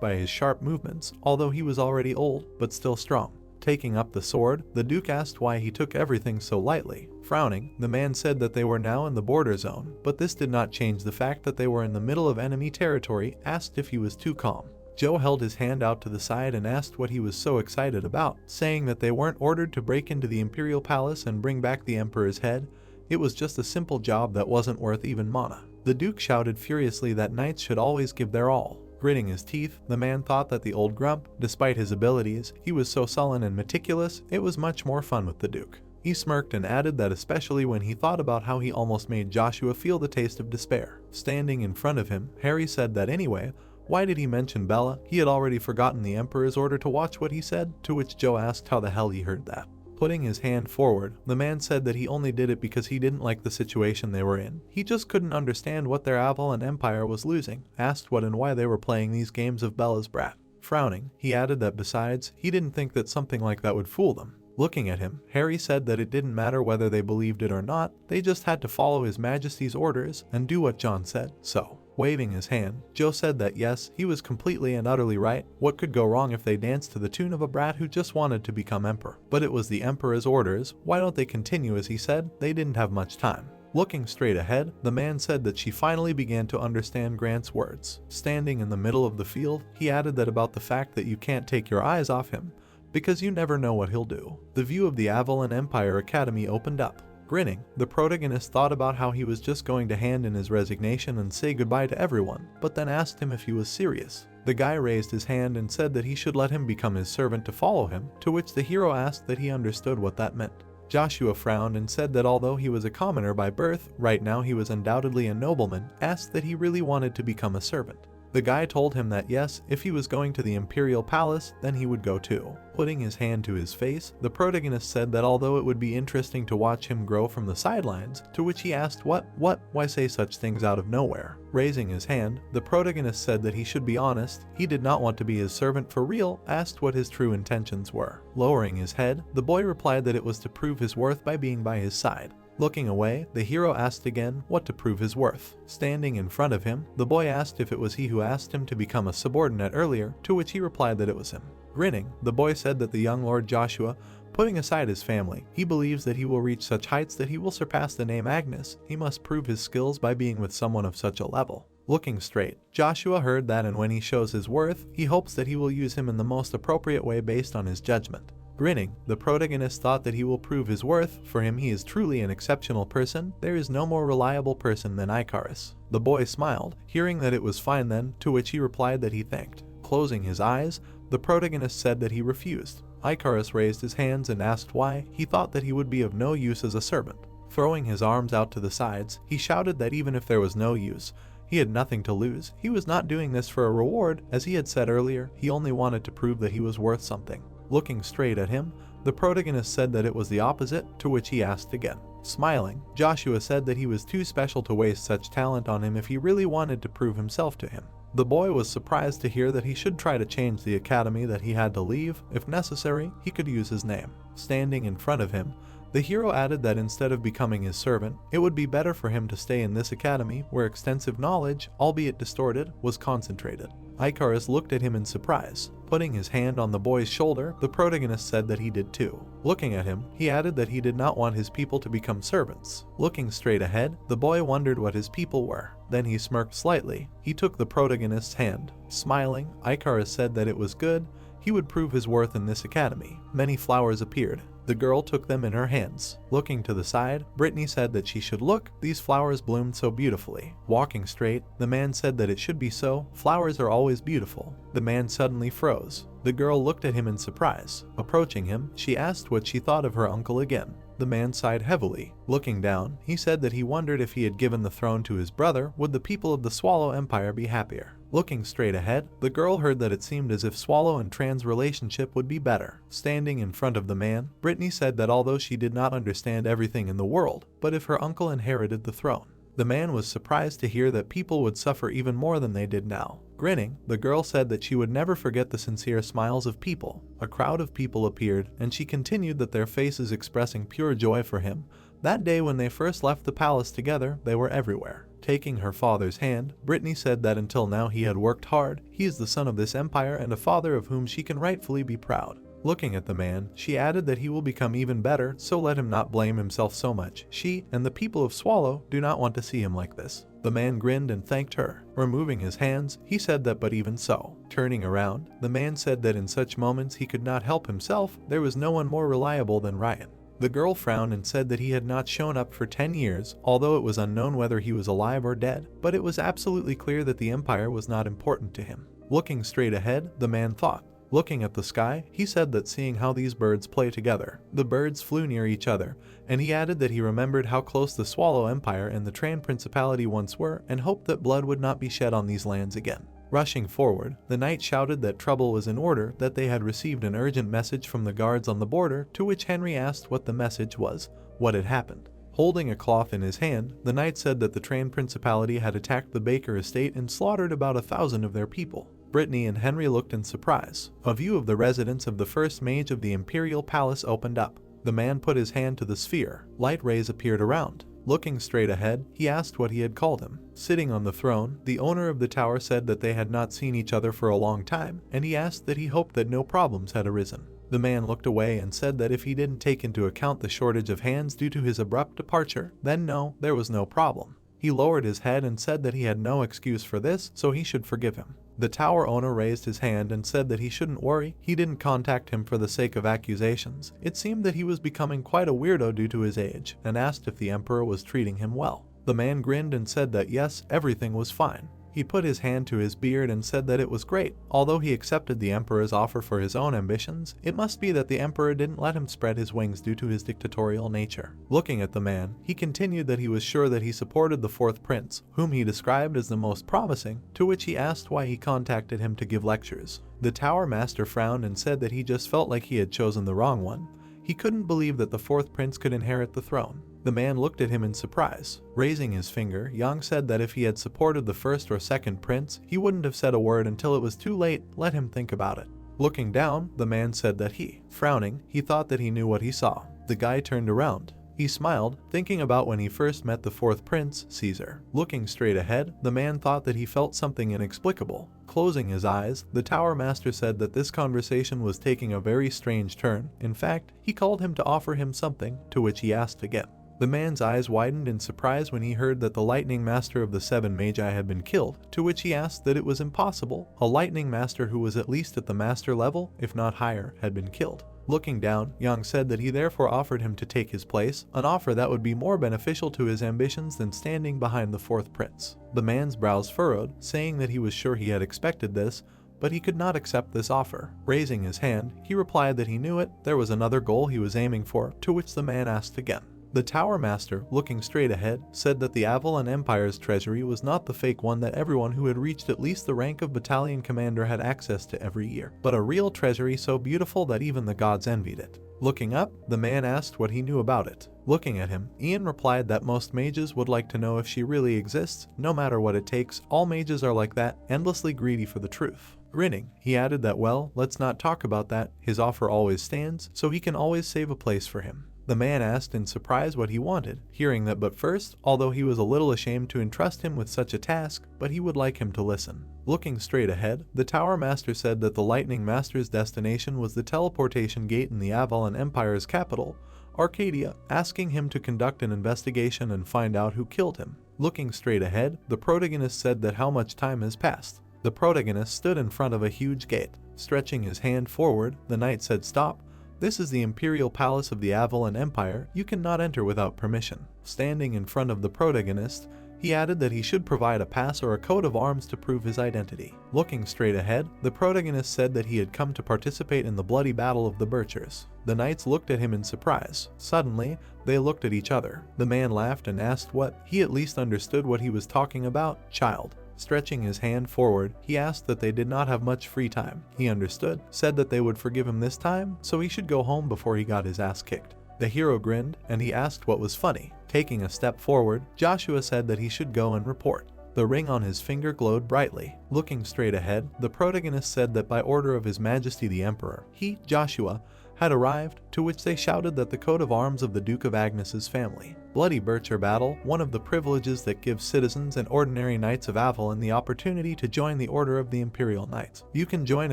by his sharp movements, although he was already old, but still strong. Taking up the sword, the Duke asked why he took everything so lightly. Frowning, the man said that they were now in the border zone, but this did not change the fact that they were in the middle of enemy territory. Asked if he was too calm. Joe held his hand out to the side and asked what he was so excited about, saying that they weren't ordered to break into the Imperial Palace and bring back the Emperor's head. It was just a simple job that wasn't worth even mana. The Duke shouted furiously that knights should always give their all. Gritting his teeth, the man thought that the old grump, despite his abilities, he was so sullen and meticulous, it was much more fun with the Duke. He smirked and added that especially when he thought about how he almost made Joshua feel the taste of despair. Standing in front of him, Harry said that anyway, why did he mention Bella? He had already forgotten the Emperor's order to watch what he said, to which Joe asked how the hell he heard that. Putting his hand forward, the man said that he only did it because he didn't like the situation they were in. He just couldn't understand what their Avalon Empire was losing. Asked what and why they were playing these games of Bella's brat. Frowning, he added that besides, he didn't think that something like that would fool them. Looking at him, Harry said that it didn't matter whether they believed it or not, they just had to follow His Majesty's orders and do what John said. So, waving his hand, Joe said that yes, he was completely and utterly right. What could go wrong if they danced to the tune of a brat who just wanted to become emperor? But it was the Emperor's orders. Why don't they continue? As he said, they didn't have much time. Looking straight ahead, the man said that she finally began to understand Grant's words. Standing in the middle of the field, he added that about the fact that you can't take your eyes off him, because you never know what he'll do. The view of the Avalon Empire Academy opened up. Grinning, the protagonist thought about how he was just going to hand in his resignation and say goodbye to everyone, but then asked him if he was serious. The guy raised his hand and said that he should let him become his servant to follow him, to which the hero asked that he understood what that meant. Joshua frowned and said that although he was a commoner by birth, right now he was undoubtedly a nobleman. Asked that he really wanted to become a servant. The guy told him that yes, if he was going to the Imperial Palace, then he would go too. Putting his hand to his face, the protagonist said that although it would be interesting to watch him grow from the sidelines, to which he asked why say such things out of nowhere? Raising his hand, the protagonist said that he should be honest, he did not want to be his servant for real. Asked what his true intentions were. Lowering his head, the boy replied that it was to prove his worth by being by his side. Looking away, the hero asked again what to prove his worth. Standing in front of him, the boy asked if it was he who asked him to become a subordinate earlier, to which he replied that it was him. Grinning, the boy said that the young Lord Joshua, putting aside his family, he believes that he will reach such heights that he will surpass the name Agnes. He must prove his skills by being with someone of such a level. Looking straight, Joshua heard that, and when he shows his worth, he hopes that he will use him in the most appropriate way based on his judgment. Grinning, the protagonist thought that he will prove his worth. For him, he is truly an exceptional person. There is no more reliable person than Icarus. The boy smiled, hearing that it was fine then, to which he replied that he thanked. Closing his eyes, the protagonist said that he refused. Icarus raised his hands and asked why. He thought that he would be of no use as a servant. Throwing his arms out to the sides, he shouted that even if there was no use, he had nothing to lose. He was not doing this for a reward. As he had said earlier, he only wanted to prove that he was worth something. Looking straight at him, the protagonist said that it was the opposite, to which he asked again. Smiling, Joshua said that he was too special to waste such talent on him if he really wanted to prove himself to him. The boy was surprised to hear that he should try to change the academy, that he had to leave. If necessary, he could use his name. Standing in front of him, the hero added that instead of becoming his servant, it would be better for him to stay in this academy where extensive knowledge, albeit distorted, was concentrated. Icarus looked at him in surprise. Putting his hand on the boy's shoulder, the protagonist said that he did too. Looking at him, he added that he did not want his people to become servants. Looking straight ahead, the boy wondered what his people were. Then he smirked slightly. He took the protagonist's hand. Smiling, Icarus said that it was good. He would prove his worth in this academy. Many flowers appeared. The girl took them in her hands. Looking to the side, Brittany said that she should look. These flowers bloomed so beautifully. Walking straight, the man said that it should be so. Flowers are always beautiful. The man suddenly froze. The girl looked at him in surprise. Approaching him, she asked what she thought of her uncle again. the man sighed heavily. Looking down, he said that he wondered if he had given the throne to his brother, would the people of the Swallow Empire be happier? Looking straight ahead, the girl heard that it seemed as if Swallow and Tran's relationship would be better. Standing in front of the man, Brittany said that although she did not understand everything in the world, but if her uncle inherited the throne. The man was surprised to hear that people would suffer even more than they did now. Grinning, the girl said that she would never forget the sincere smiles of people. A crowd of people appeared, and she continued that their faces expressing pure joy for him. That day when they first left the palace together, they were everywhere. Taking her father's hand, Brittany said that until now he had worked hard. He is the son of this empire and a father of whom she can rightfully be proud. Looking at the man, she added that he will become even better, so let him not blame himself so much. She and the people of Swallow do not want to see him like this. The man grinned and thanked her. Removing his hands, he said that but even so. Turning around, the man said that in such moments he could not help himself. There was no one more reliable than Ryan. The girl frowned and said that he had not shown up for 10 years, although it was unknown whether he was alive or dead, but it was absolutely clear that the empire was not important to him. Looking straight ahead, the man thought. Looking at the sky, he said that seeing how these birds play together, the birds flew near each other, and he added that he remembered how close the Swallow Empire and the Tran Principality once were and hoped that blood would not be shed on these lands again. Rushing forward, the knight shouted that trouble was in order, that they had received an urgent message from the guards on the border, to which Henry asked what the message was, what had happened. Holding a cloth in his hand, the knight said that the Tran Principality had attacked the Baker estate and slaughtered about 1,000 of their people. Brittany and Henry looked in surprise. A view of the residence of the first mage of the Imperial Palace opened up. The man put his hand to the sphere. Light rays appeared around. Looking straight ahead, he asked what he had called him. Sitting on the throne, the owner of the tower said that they had not seen each other for a long time, and he asked that he hoped that no problems had arisen. The man looked away and said that if he didn't take into account the shortage of hands due to his abrupt departure, then no, there was no problem. He lowered his head and said that he had no excuse for this, so he should forgive him. The tower owner raised his hand and said that he shouldn't worry. He didn't contact him for the sake of accusations. It seemed that he was becoming quite a weirdo due to his age, and asked if the emperor was treating him well. The man grinned and said that yes, everything was fine. He put his hand to his beard and said that it was great. Although he accepted the emperor's offer for his own ambitions, it must be that the emperor didn't let him spread his wings due to his dictatorial nature. Looking at the man, he continued that he was sure that he supported the fourth prince, whom he described as the most promising, to which he asked why he contacted him to give lectures. The tower master frowned and said that he just felt like he had chosen the wrong one. He couldn't believe that the fourth prince could inherit the throne. The man looked at him in surprise. Raising his finger, Yang said that if he had supported the first or second prince, he wouldn't have said a word until it was too late. Let him think about it. Looking down, the man said that frowning, he thought that he knew what he saw. The guy turned around. He smiled, thinking about when he first met the fourth prince, Caesar. Looking straight ahead, the man thought that he felt something inexplicable. Closing his eyes, the tower master said that this conversation was taking a very strange turn. In fact, he called him to offer him something, to which he asked again. The man's eyes widened in surprise when he heard that the lightning master of the 7 magi had been killed, to which he asked that it was impossible. A lightning master who was at least at the master level, if not higher, had been killed. Looking down, Yang said that he therefore offered him to take his place, an offer that would be more beneficial to his ambitions than standing behind the fourth prince. The man's brows furrowed, saying that he was sure he had expected this, but he could not accept this offer. Raising his hand, he replied that he knew it, there was another goal he was aiming for, to which the man asked again. The tower master, looking straight ahead, said that the Avalon Empire's treasury was not the fake one that everyone who had reached at least the rank of battalion commander had access to every year, but a real treasury so beautiful that even the gods envied it. Looking up, the man asked what he knew about it. Looking at him, Ian replied that most mages would like to know if she really exists, no matter what it takes. All mages are like that, endlessly greedy for the truth. Grinning, he added that well, let's not talk about that, his offer always stands, so he can always save a place for him. The man asked in surprise what he wanted, hearing that but first, although he was a little ashamed to entrust him with such a task, but he would like him to listen. Looking straight ahead, the tower master said that the lightning master's destination was the teleportation gate in the Avalon Empire's capital, Arcadia, asking him to conduct an investigation and find out who killed him. Looking straight ahead, the protagonist said that how much time has passed. The protagonist stood in front of a huge gate. Stretching his hand forward, the knight said, "Stop. This is the Imperial Palace of the Avalon Empire. You cannot enter without permission." Standing in front of the protagonist, He added that he should provide a pass or a coat of arms to prove his identity. Looking straight ahead, the protagonist said that he had come to participate in the bloody battle of the Birchers. The knights looked at him in surprise. Suddenly, they looked at each other. The man laughed and asked what. He at least understood what he was talking about. Child. Stretching his hand forward, he asked that they did not have much free time. He understood, said that they would forgive him this time, so he should go home before he got his ass kicked. The hero grinned, and he asked what was funny. Taking a step forward, Joshua said that he should go and report. The ring on his finger glowed brightly. Looking straight ahead, the protagonist said that by order of His Majesty the Emperor, he, Joshua, had arrived, to which they shouted that the coat of arms of the Duke of Agnes's family. Bloody Bircher battle, one of the privileges that gives citizens and ordinary knights of Avalon the opportunity to join the Order of the Imperial Knights. You can join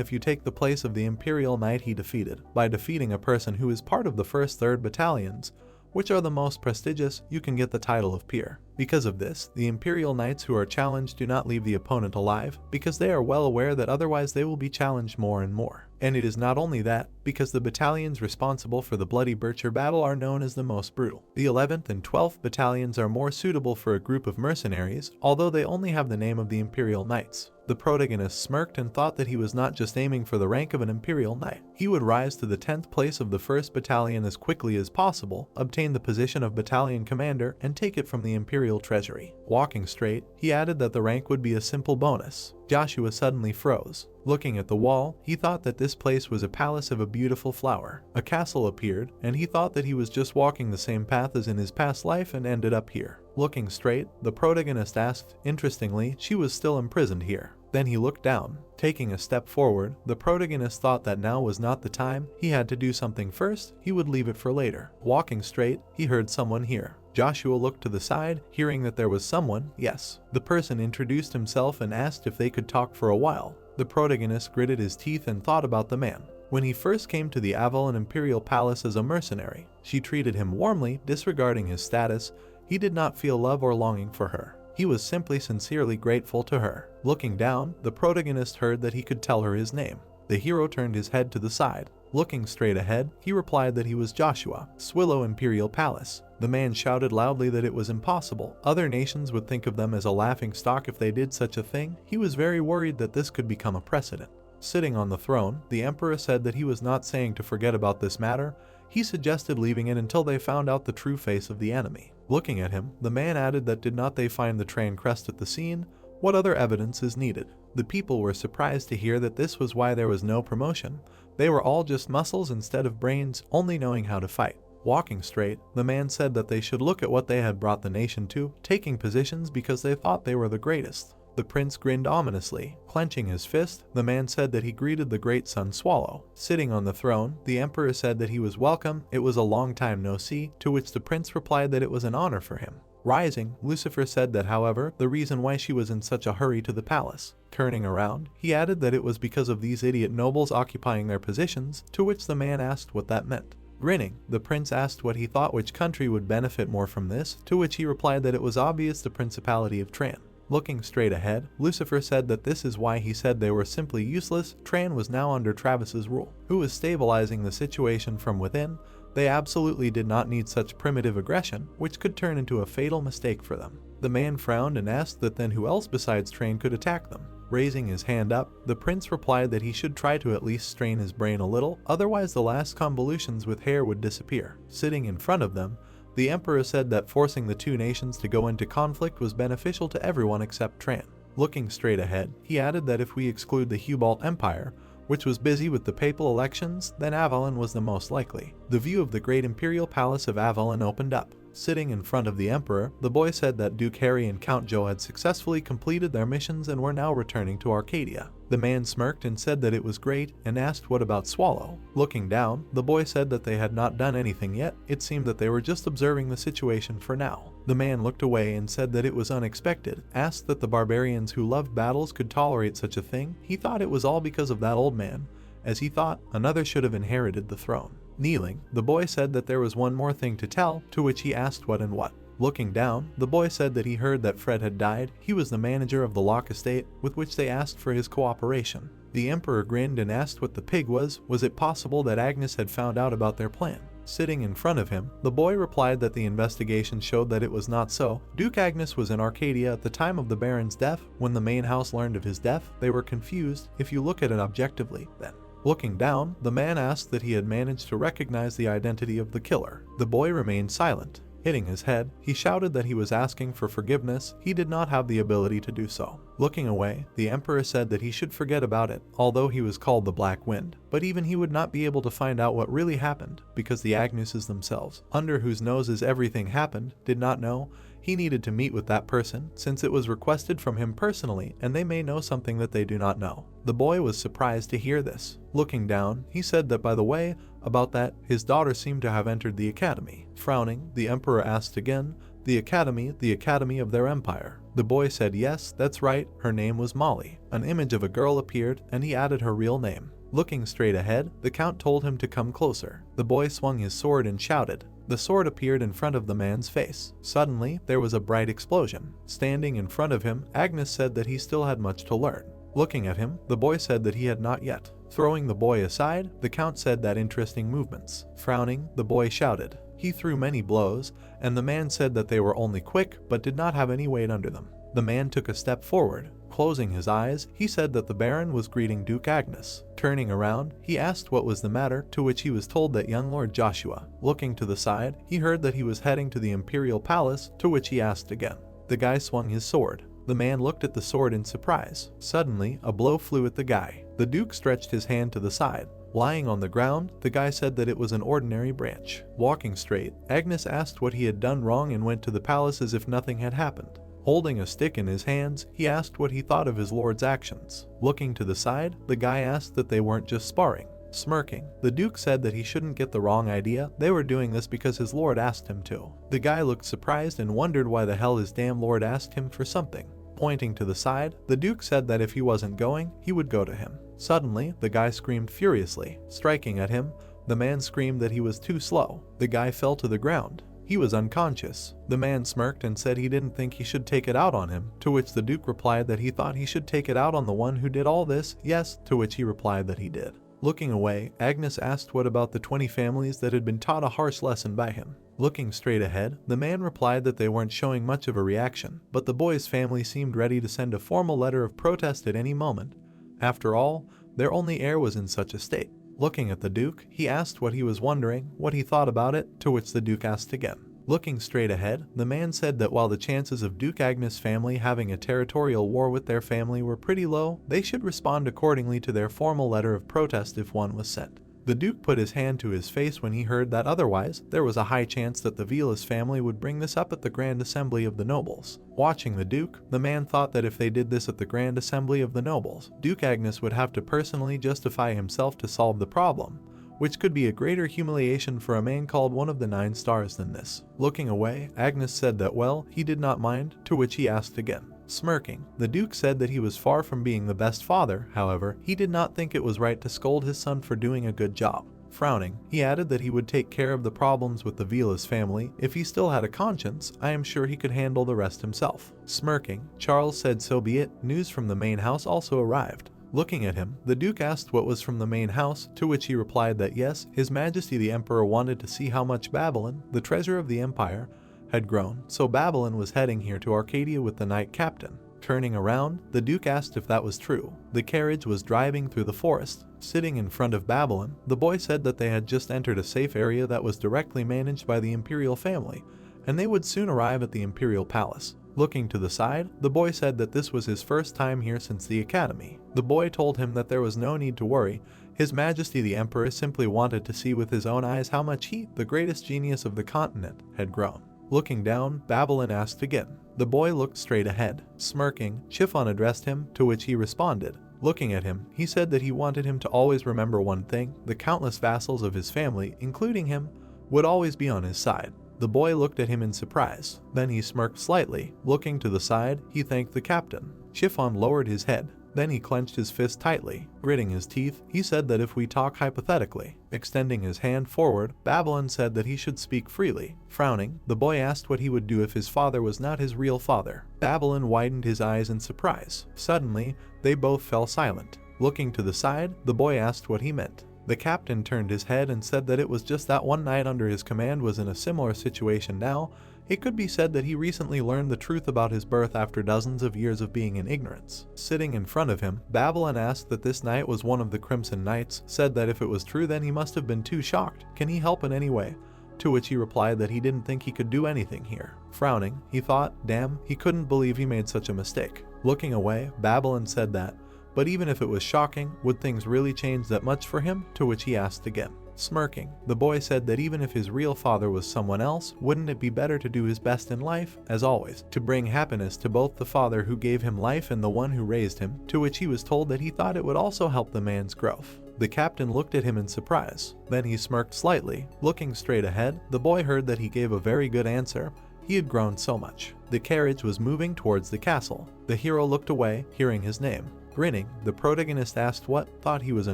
if you take the place of the Imperial Knight he defeated. By defeating a person who is part of the 1st, 3rd battalions, which are the most prestigious, you can get the title of peer. Because of this, the Imperial Knights who are challenged do not leave the opponent alive, because they are well aware that otherwise they will be challenged more and more. And it is not only that, because the battalions responsible for the Bloody Bircher battle are known as the most brutal. The 11th and 12th battalions are more suitable for a group of mercenaries, although they only have the name of the Imperial Knights. The protagonist smirked and thought that he was not just aiming for the rank of an Imperial Knight. He would rise to the 10th place of the 1st Battalion as quickly as possible, obtain the position of Battalion Commander, and take it from the Imperial Treasury. Walking straight, he added that the rank would be a simple bonus. Joshua suddenly froze. Looking at the wall, he thought that this place was a palace of a beautiful flower. A castle appeared, and he thought that he was just walking the same path as in his past life and ended up here. Looking straight, the protagonist asked, interestingly, she was still imprisoned here. Then he looked down. Taking a step forward, the protagonist thought that now was not the time. He had to do something first, he would leave it for later. Walking straight, he heard someone here. Joshua looked to the side, hearing that there was someone. Yes. The person introduced himself and asked if they could talk for a while. The protagonist gritted his teeth and thought about the man. When he first came to the Avalon Imperial Palace as a mercenary, she treated him warmly, disregarding his status. He did not feel love or longing for her. He was simply sincerely grateful to her. Looking down, the protagonist heard that he could tell her his name. The hero turned his head to the side. Looking straight ahead, he replied that he was Joshua, Swillow Imperial Palace. The man shouted loudly that it was impossible. Other nations would think of them as a laughingstock if they did such a thing. He was very worried that this could become a precedent. Sitting on the throne, the emperor said that he was not saying to forget about this matter. He suggested leaving it until they found out the true face of the enemy. Looking at him, the man added that did not they find the train crest at the scene? What other evidence is needed? The people were surprised to hear that this was why there was no promotion. They were all just muscles instead of brains, only knowing how to fight. Walking straight, the man said that they should look at what they had brought the nation to, taking positions because they thought they were the greatest. The prince grinned ominously. Clenching his fist, the man said that he greeted the great sun Swallow. Sitting on the throne, the emperor said that he was welcome, it was a long time no see, to which the prince replied that it was an honor for him. Rising, Lucifer said that however, the reason why she was in such a hurry to the palace. Turning around, he added that it was because of these idiot nobles occupying their positions, to which the man asked what that meant. Grinning, the prince asked what he thought which country would benefit more from this, to which he replied that it was obvious the Principality of Tran. Looking straight ahead, Lucifer said that this is why he said they were simply useless. Tran was now under Travis's rule, who was stabilizing the situation from within. They absolutely did not need such primitive aggression, which could turn into a fatal mistake for them. The man frowned and asked that then who else besides Tran could attack them. Raising his hand up, the prince replied that he should try to at least strain his brain a little, otherwise the last convolutions with hair would disappear. Sitting in front of them, the emperor said that forcing the two nations to go into conflict was beneficial to everyone except Tran. Looking straight ahead, he added that if we exclude the Hubalt Empire, which was busy with the papal elections, then Avalon was the most likely. The view of the great imperial palace of Avalon opened up. Sitting in front of the emperor, the boy said that Duke Harry and Count Joe had successfully completed their missions and were now returning to Arcadia. The man smirked and said that it was great and asked what about Swallow. Looking down, the boy said that they had not done anything yet. It seemed that they were just observing the situation for now. The man looked away and said that it was unexpected, asked that the barbarians who loved battles could tolerate such a thing. He thought it was all because of that old man. As he thought, another should have inherited the throne. Kneeling, the boy said that there was one more thing to tell, to which he asked what and what. Looking down, the boy said that he heard that Fred had died. He was the manager of the Locke estate, with which they asked for his cooperation. The emperor grinned and asked what the pig was. Was it possible that Agnes had found out about their plan? sitting in front of him. The boy replied that the investigation showed that it was not so. Duke Agnes was in Arcadia at the time of the Baron's death. When the main house learned of his death, they were confused if you look at it objectively, then. Looking down, the man asked that he had managed to recognize the identity of the killer. The boy remained silent. Hitting his head, he shouted that he was asking for forgiveness. He did not have the ability to do so. Looking away, the Emperor said that he should forget about it, although he was called the Black Wind. But even he would not be able to find out what really happened, because the Agneses themselves, under whose noses everything happened, did not know. He needed to meet with that person, since it was requested from him personally, and they may know something that they do not know. The boy was surprised to hear this. Looking down, he said that by the way, about that, his daughter seemed to have entered the academy. Frowning, the Emperor asked again, the academy of their empire. The boy said yes, that's right, her name was Molly. An image of a girl appeared, and he added her real name. Looking straight ahead, the Count told him to come closer. The boy swung his sword and shouted. The sword appeared in front of the man's face. Suddenly, there was a bright explosion. Standing in front of him, Agnes said that he still had much to learn. Looking at him, the boy said that he had not yet. Throwing the boy aside, the Count said that interesting movements. Frowning, the boy shouted. He threw many blows, and the man said that they were only quick but did not have any weight under them. The man took a step forward. Closing his eyes, he said that the Baron was greeting Duke Agnes. Turning around, he asked what was the matter, to which he was told that young Lord Joshua. Looking to the side, he heard that he was heading to the Imperial Palace, to which he asked again. The guy swung his sword. The man looked at the sword in surprise. Suddenly, a blow flew at the guy. The Duke stretched his hand to the side. Lying on the ground, the guy said that it was an ordinary branch. Walking straight, Agnes asked what he had done wrong and went to the palace as if nothing had happened. Holding a stick in his hands, he asked what he thought of his lord's actions. Looking to the side, the guy asked that they weren't just sparring. Smirking, the Duke said that he shouldn't get the wrong idea, they were doing this because his lord asked him to. The guy looked surprised and wondered why the hell his damn lord asked him for something. Pointing to the side, the Duke said that if he wasn't going, he would go to him. Suddenly, the guy screamed furiously. Striking at him, the man screamed that he was too slow. The guy fell to the ground. He was unconscious. The man smirked and said he didn't think he should take it out on him, to which the Duke replied that he thought he should take it out on the one who did all this, yes, to which he replied that he did. Looking away, Agnes asked what about the 20 families that had been taught a harsh lesson by him. Looking straight ahead, the man replied that they weren't showing much of a reaction, but the boy's family seemed ready to send a formal letter of protest at any moment. After all, their only heir was in such a state. Looking at the Duke, he asked what he was wondering, what he thought about it, to which the Duke asked again. Looking straight ahead, the man said that while the chances of Duke Agnes' family having a territorial war with their family were pretty low, they should respond accordingly to their formal letter of protest if one was sent. The Duke put his hand to his face when he heard that otherwise, there was a high chance that the Vilas family would bring this up at the Grand Assembly of the Nobles. Watching the Duke, the man thought that if they did this at the Grand Assembly of the Nobles, Duke Agnes would have to personally justify himself to solve the problem, which could be a greater humiliation for a man called one of the 9 stars than this. Looking away, Agnes said that well, he did not mind, to which he asked again. Smirking, the Duke said that he was far from being the best father, however, he did not think it was right to scold his son for doing a good job. Frowning, he added that he would take care of the problems with the Vilas family. If he still had a conscience, I am sure he could handle the rest himself. Smirking, Charles said so be it. News from the main house also arrived. Looking at him, the Duke asked what was from the main house, to which he replied that yes, His Majesty the Emperor wanted to see how much Babylon, the treasure of the empire, had grown, so Babylon was heading here to Arcadia with the Knight Captain. Turning around, the Duke asked if that was true. The carriage was driving through the forest. Sitting in front of Babylon, the boy said that they had just entered a safe area that was directly managed by the Imperial family, and they would soon arrive at the Imperial Palace. Looking to the side, the boy said that this was his first time here since the academy. The boy told him that there was no need to worry. His Majesty the Emperor simply wanted to see with his own eyes how much he, the greatest genius of the continent, had grown. Looking down, Babylon asked again. The boy looked straight ahead. Smirking, Chiffon addressed him, to which he responded. Looking at him, he said that he wanted him to always remember one thing: the countless vassals of his family, including him, would always be on his side. The boy looked at him in surprise. Then he smirked slightly. Looking to the side, he thanked the captain. Chiffon lowered his head. Then he clenched his fist tightly. Gritting his teeth, he said that if we talk hypothetically. Extending his hand forward, Babylon said that he should speak freely. Frowning, the boy asked what he would do if his father was not his real father. Babylon widened his eyes in surprise. Suddenly, they both fell silent. Looking to the side, the boy asked what he meant. The captain turned his head and said that it was just that one knight under his command was in a similar situation now. It could be said that he recently learned the truth about his birth after dozens of years of being in ignorance. Sitting in front of him, Babylon asked that this knight was one of the Crimson Knights, said that if it was true then he must have been too shocked. Can he help in any way? To which he replied that he didn't think he could do anything here. Frowning, he thought, damn, he couldn't believe he made such a mistake. Looking away, Babylon said that, but even if it was shocking, would things really change that much for him? To which he asked again. Smirking, the boy said that even if his real father was someone else, wouldn't it be better to do his best in life, as always, to bring happiness to both the father who gave him life and the one who raised him? To which he was told that he thought it would also help the man's growth. The captain looked at him in surprise. Then he smirked slightly. Looking straight ahead, the boy heard that he gave a very good answer. He had grown so much. The carriage was moving towards the castle. The hero looked away, hearing his name. Grinning, the protagonist asked what, thought he was a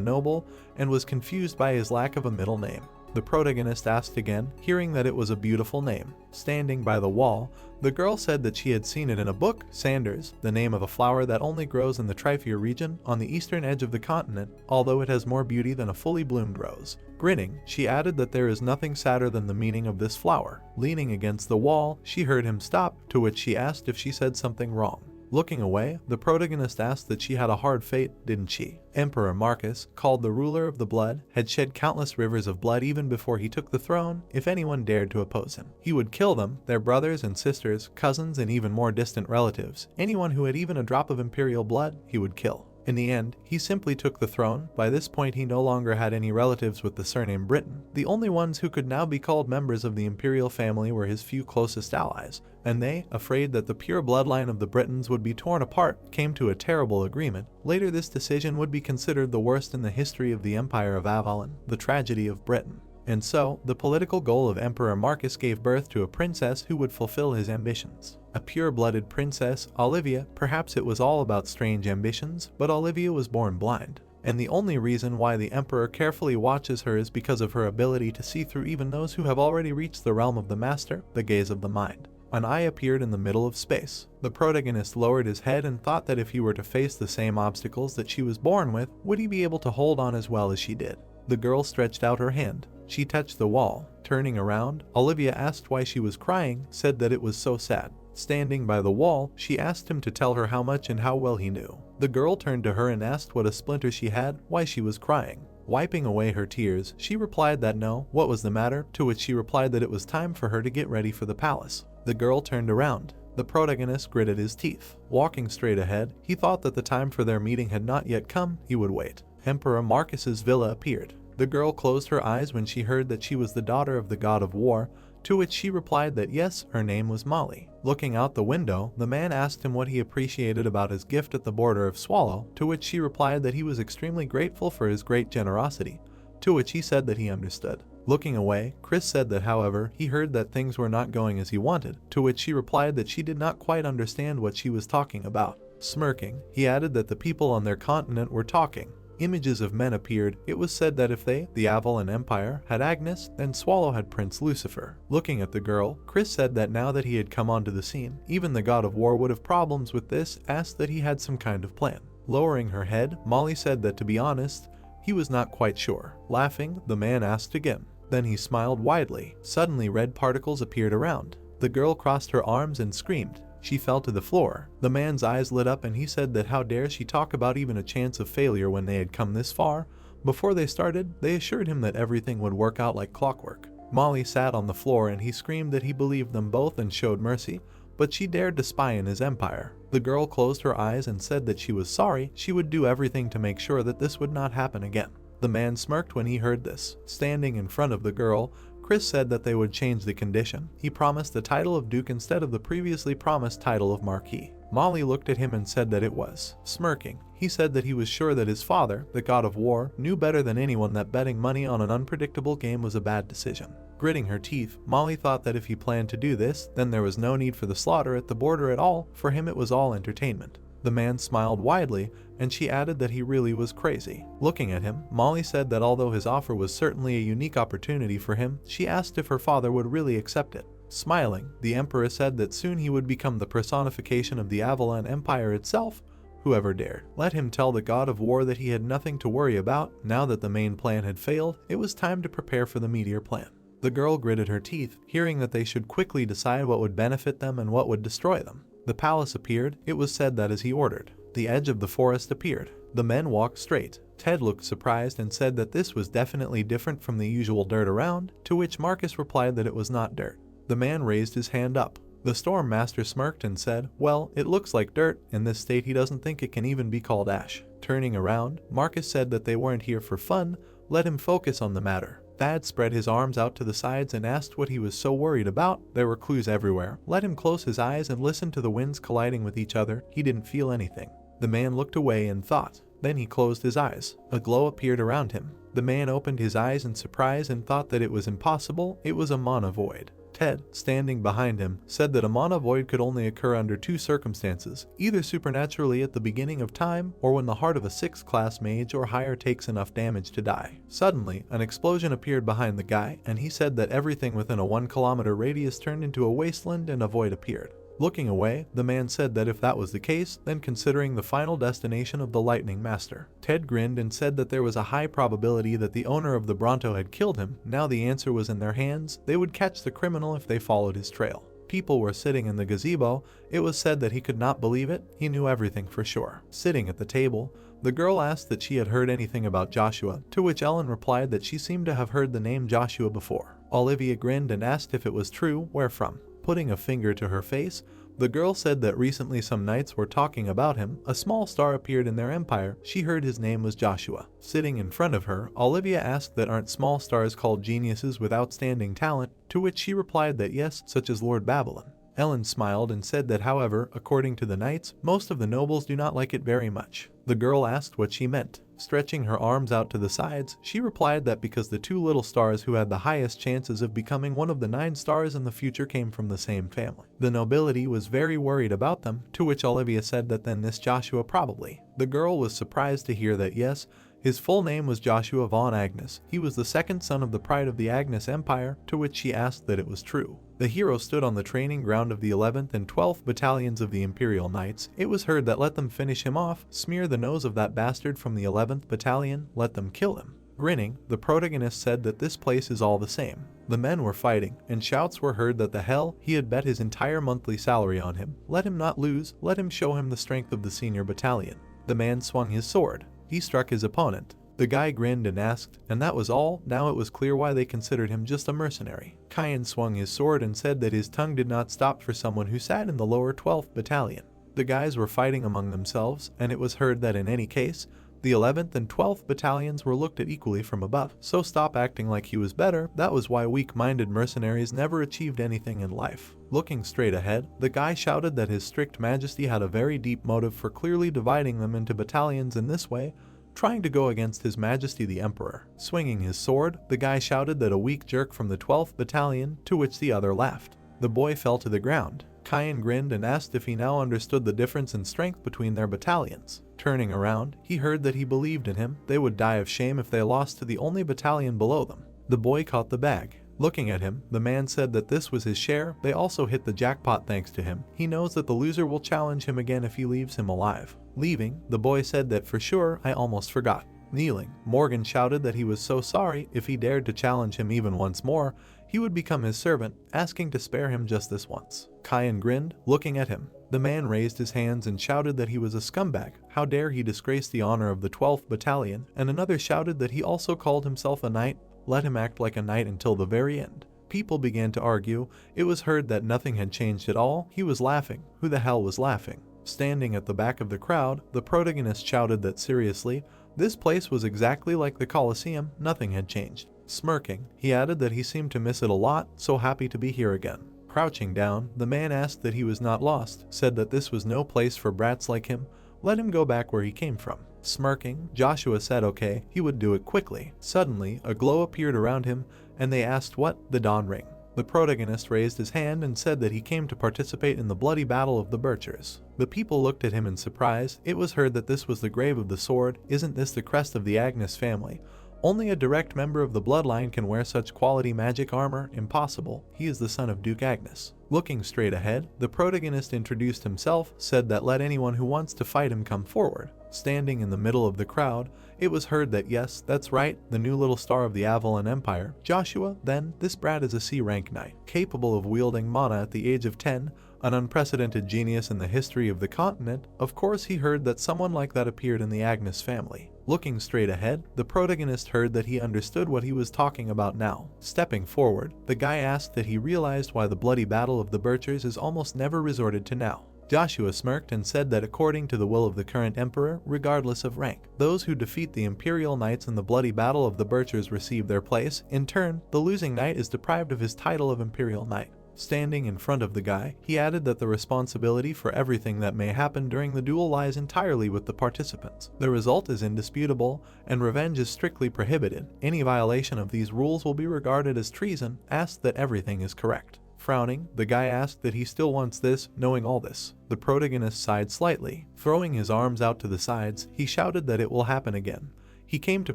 noble, and was confused by his lack of a middle name. The protagonist asked again, hearing that it was a beautiful name. Standing by the wall, the girl said that she had seen it in a book. Sanders, the name of a flower that only grows in the Trifere region on the eastern edge of the continent, although it has more beauty than a fully bloomed rose. Grinning, she added that there is nothing sadder than the meaning of this flower. Leaning against the wall, she heard him stop, to which she asked if she said something wrong. Looking away, the protagonist asked that she had a hard fate, didn't she? Emperor Marcus, called the ruler of the blood, had shed countless rivers of blood even before he took the throne. If anyone dared to oppose him, he would kill them, their brothers and sisters, cousins and even more distant relatives. Anyone who had even a drop of imperial blood, he would kill. In the end, he simply took the throne. By this point he no longer had any relatives with the surname Britain. The only ones who could now be called members of the imperial family were his few closest allies, and they, afraid that the pure bloodline of the Britons would be torn apart, came to a terrible agreement. Later this decision would be considered the worst in the history of the Empire of Avalon, the tragedy of Britain. And so, the political goal of Emperor Marcus gave birth to a princess who would fulfill his ambitions. A pure-blooded princess, Olivia. Perhaps it was all about strange ambitions, but Olivia was born blind. And the only reason why the Emperor carefully watches her is because of her ability to see through even those who have already reached the realm of the Master, the gaze of the mind. An eye appeared in the middle of space. The protagonist lowered his head and thought that if he were to face the same obstacles that she was born with, would he be able to hold on as well as she did? The girl stretched out her hand. She touched the wall. Turning around, Olivia asked why she was crying, said that it was so sad. Standing by the wall, she asked him to tell her how much and how well he knew. The girl turned to her and asked what a splinter she had, why she was crying. Wiping away her tears, she replied that no, what was the matter, to which she replied that it was time for her to get ready for the palace. The girl turned around. The protagonist gritted his teeth. Walking straight ahead, he thought that the time for their meeting had not yet come. He would wait. Emperor Marcus's villa appeared. The girl closed her eyes when she heard that she was the daughter of the god of war, to which she replied that yes, her name was Molly. Looking out the window, the man asked him what he appreciated about his gift at the border of Swallow, to which she replied that he was extremely grateful for his great generosity, to which he said that he understood. Looking away, Chris said that however, he heard that things were not going as he wanted, to which she replied that she did not quite understand what she was talking about. Smirking, he added that the people on their continent were talking. Images of men appeared. It was said that if they, the Avalon Empire, had Agnes, then Swallow had Prince Lucifer. Looking at the girl, Chris said that now that he had come onto the scene, even the god of war would have problems with this, asked that he had some kind of plan. Lowering her head, Molly said that to be honest, he was not quite sure. Laughing, the man asked again. Then he smiled widely. Suddenly red particles appeared around. The girl crossed her arms and screamed. She fell to the floor. The man's eyes lit up and he said that how dare she talk about even a chance of failure when they had come this far. Before they started, they assured him that everything would work out like clockwork. Molly sat on the floor and he screamed that he believed them both and showed mercy, but she dared to spy in his empire. The girl closed her eyes and said that she was sorry. She would do everything to make sure that this would not happen again. The man smirked when he heard this. Standing in front of the girl, Chris said that they would change the condition. He promised the title of Duke instead of the previously promised title of Marquis. Molly looked at him and said that it was. Smirking, he said that he was sure that his father, the god of war, knew better than anyone that betting money on an unpredictable game was a bad decision. Gritting her teeth, Molly thought that if he planned to do this, then there was no need for the slaughter at the border at all. For him it was all entertainment. The man smiled widely, and she added that he really was crazy. Looking at him, Molly said that although his offer was certainly a unique opportunity for him, she asked if her father would really accept it. Smiling, the Emperor said that soon he would become the personification of the Avalon Empire itself. Whoever dared, let him tell the god of war that he had nothing to worry about. Now that the main plan had failed, it was time to prepare for the meteor plan. The girl gritted her teeth, hearing that they should quickly decide what would benefit them and what would destroy them. The palace appeared. It was said that as he ordered, the edge of the forest appeared. The men walked straight. Ted looked surprised and said that this was definitely different from the usual dirt around, to which Marcus replied that it was not dirt. The man raised his hand up. The Storm Master smirked and said, "Well, it looks like dirt. In this state he doesn't think it can even be called ash." Turning around, Marcus said that they weren't here for fun. Let him focus on the matter. Thad spread his arms out to the sides and asked what he was so worried about. There were clues everywhere. Let him close his eyes and listen to the winds colliding with each other. He didn't feel anything. The man looked away and thought. Then he closed his eyes. A glow appeared around him. The man opened his eyes in surprise and thought that it was impossible. It was a mana void. Ted, standing behind him, said that a mana void could only occur under two circumstances, either supernaturally at the beginning of time, or when the heart of a 6th class mage or higher takes enough damage to die. Suddenly, an explosion appeared behind the guy, and he said that everything within a 1-kilometer radius turned into a wasteland and a void appeared. Looking away, the man said that if that was the case, then considering the final destination of the Lightning Master. Ted grinned and said that there was a high probability that the owner of the Bronto had killed him. Now the answer was in their hands. They would catch the criminal if they followed his trail. People were sitting in the gazebo. It was said that he could not believe it. He knew everything for sure. Sitting at the table, the girl asked that she had heard anything about Joshua, to which Ellen replied that she seemed to have heard the name Joshua before. Olivia grinned and asked if it was true, where from. Putting a finger to her face, the girl said that recently some knights were talking about him. A small star appeared in their empire. She heard his name was Joshua. Sitting in front of her, Olivia asked that aren't small stars called geniuses with outstanding talent, to which she replied that yes, such as Lord Babylon. Ellen smiled and said that however, according to the knights, most of the nobles do not like it very much. The girl asked what she meant. Stretching her arms out to the sides, she replied that because the two little stars who had the highest chances of becoming one of the 9 stars in the future came from the same family. The nobility was very worried about them, to which Olivia said that then this Joshua probably. The girl was surprised to hear that yes, his full name was Joshua von Agnes. He was the 2nd son of the pride of the Agnes Empire, to which she asked that it was true. The hero stood on the training ground of the 11th and 12th battalions of the Imperial Knights. It was heard that let them finish him off, smear the nose of that bastard from the 11th battalion, let them kill him. Grinning, the protagonist said that this place is all the same. The men were fighting, and shouts were heard that the hell, he had bet his entire monthly salary on him. Let him not lose, let him show him the strength of the senior battalion. The man swung his sword. He struck his opponent. The guy grinned and asked, and that was all. Now it was clear why they considered him just a mercenary. Kyan swung his sword and said that his tongue did not stop for someone who sat in the lower 12th battalion. The guys were fighting among themselves, and it was heard that in any case, the 11th and 12th battalions were looked at equally from above. So stop acting like he was better. That was why weak-minded mercenaries never achieved anything in life. Looking straight ahead, the guy shouted that his strict majesty had a very deep motive for clearly dividing them into battalions in this way, trying to go against His Majesty the Emperor. Swinging his sword, the guy shouted that a weak jerk from the 12th battalion, to which the other laughed. The boy fell to the ground. Kyan grinned and asked if he now understood the difference in strength between their battalions. Turning around, he heard that he believed in him. They would die of shame if they lost to the only battalion below them. The boy caught the bag. Looking at him, the man said that this was his share. They also hit the jackpot thanks to him. He knows that the loser will challenge him again if he leaves him alive. Leaving, the boy said that for sure, I almost forgot. Kneeling, Morgan shouted that he was so sorry. If he dared to challenge him even once more, he would become his servant, asking to spare him just this once. Kyan grinned, looking at him. The man raised his hands and shouted that he was a scumbag. How dare he disgrace the honor of the 12th battalion, and another shouted that he also called himself a knight. Let him act like a knight until the very end. People began to argue. It was heard that nothing had changed at all. He was laughing. Who the hell was laughing? Standing at the back of the crowd, the protagonist shouted that seriously, this place was exactly like the Colosseum, nothing had changed. Smirking, he added that he seemed to miss it a lot, so happy to be here again. Crouching down, the man asked that he was not lost, said that this was no place for brats like him, let him go back where he came from. Smirking, Joshua said okay, he would do it quickly. Suddenly, a glow appeared around him, and they asked what? The dawn ring. The protagonist raised his hand and said that he came to participate in the bloody battle of the Birchers. The people looked at him in surprise. It was heard that this was the grave of the sword. Isn't this the crest of the Agnes family? Only a direct member of the bloodline can wear such quality magic armor. Impossible. He is the son of Duke Agnes. Looking straight ahead, the protagonist introduced himself, said that let anyone who wants to fight him come forward. Standing in the middle of the crowd, it was heard that yes, that's right, the new little star of the Avalon Empire, Joshua. Then, this brat is a C-rank knight, capable of wielding mana at the age of 10, an unprecedented genius in the history of the continent. Of course he heard that someone like that appeared in the Agnes family. Looking straight ahead, the protagonist heard that he understood what he was talking about now. Stepping forward, the guy asked that he realized why the bloody battle of the Birchers is almost never resorted to now. Joshua smirked and said that according to the will of the current emperor, regardless of rank, those who defeat the Imperial Knights in the bloody battle of the Birchers receive their place. In turn, the losing knight is deprived of his title of Imperial Knight. Standing in front of the guy, he added that the responsibility for everything that may happen during the duel lies entirely with the participants. The result is indisputable, and revenge is strictly prohibited. Any violation of these rules will be regarded as treason. Asked that everything is correct. Frowning, the guy asked that he still wants this. Knowing all this, the protagonist sighed slightly. Throwing his arms out to the sides, he shouted that it will happen again. He came to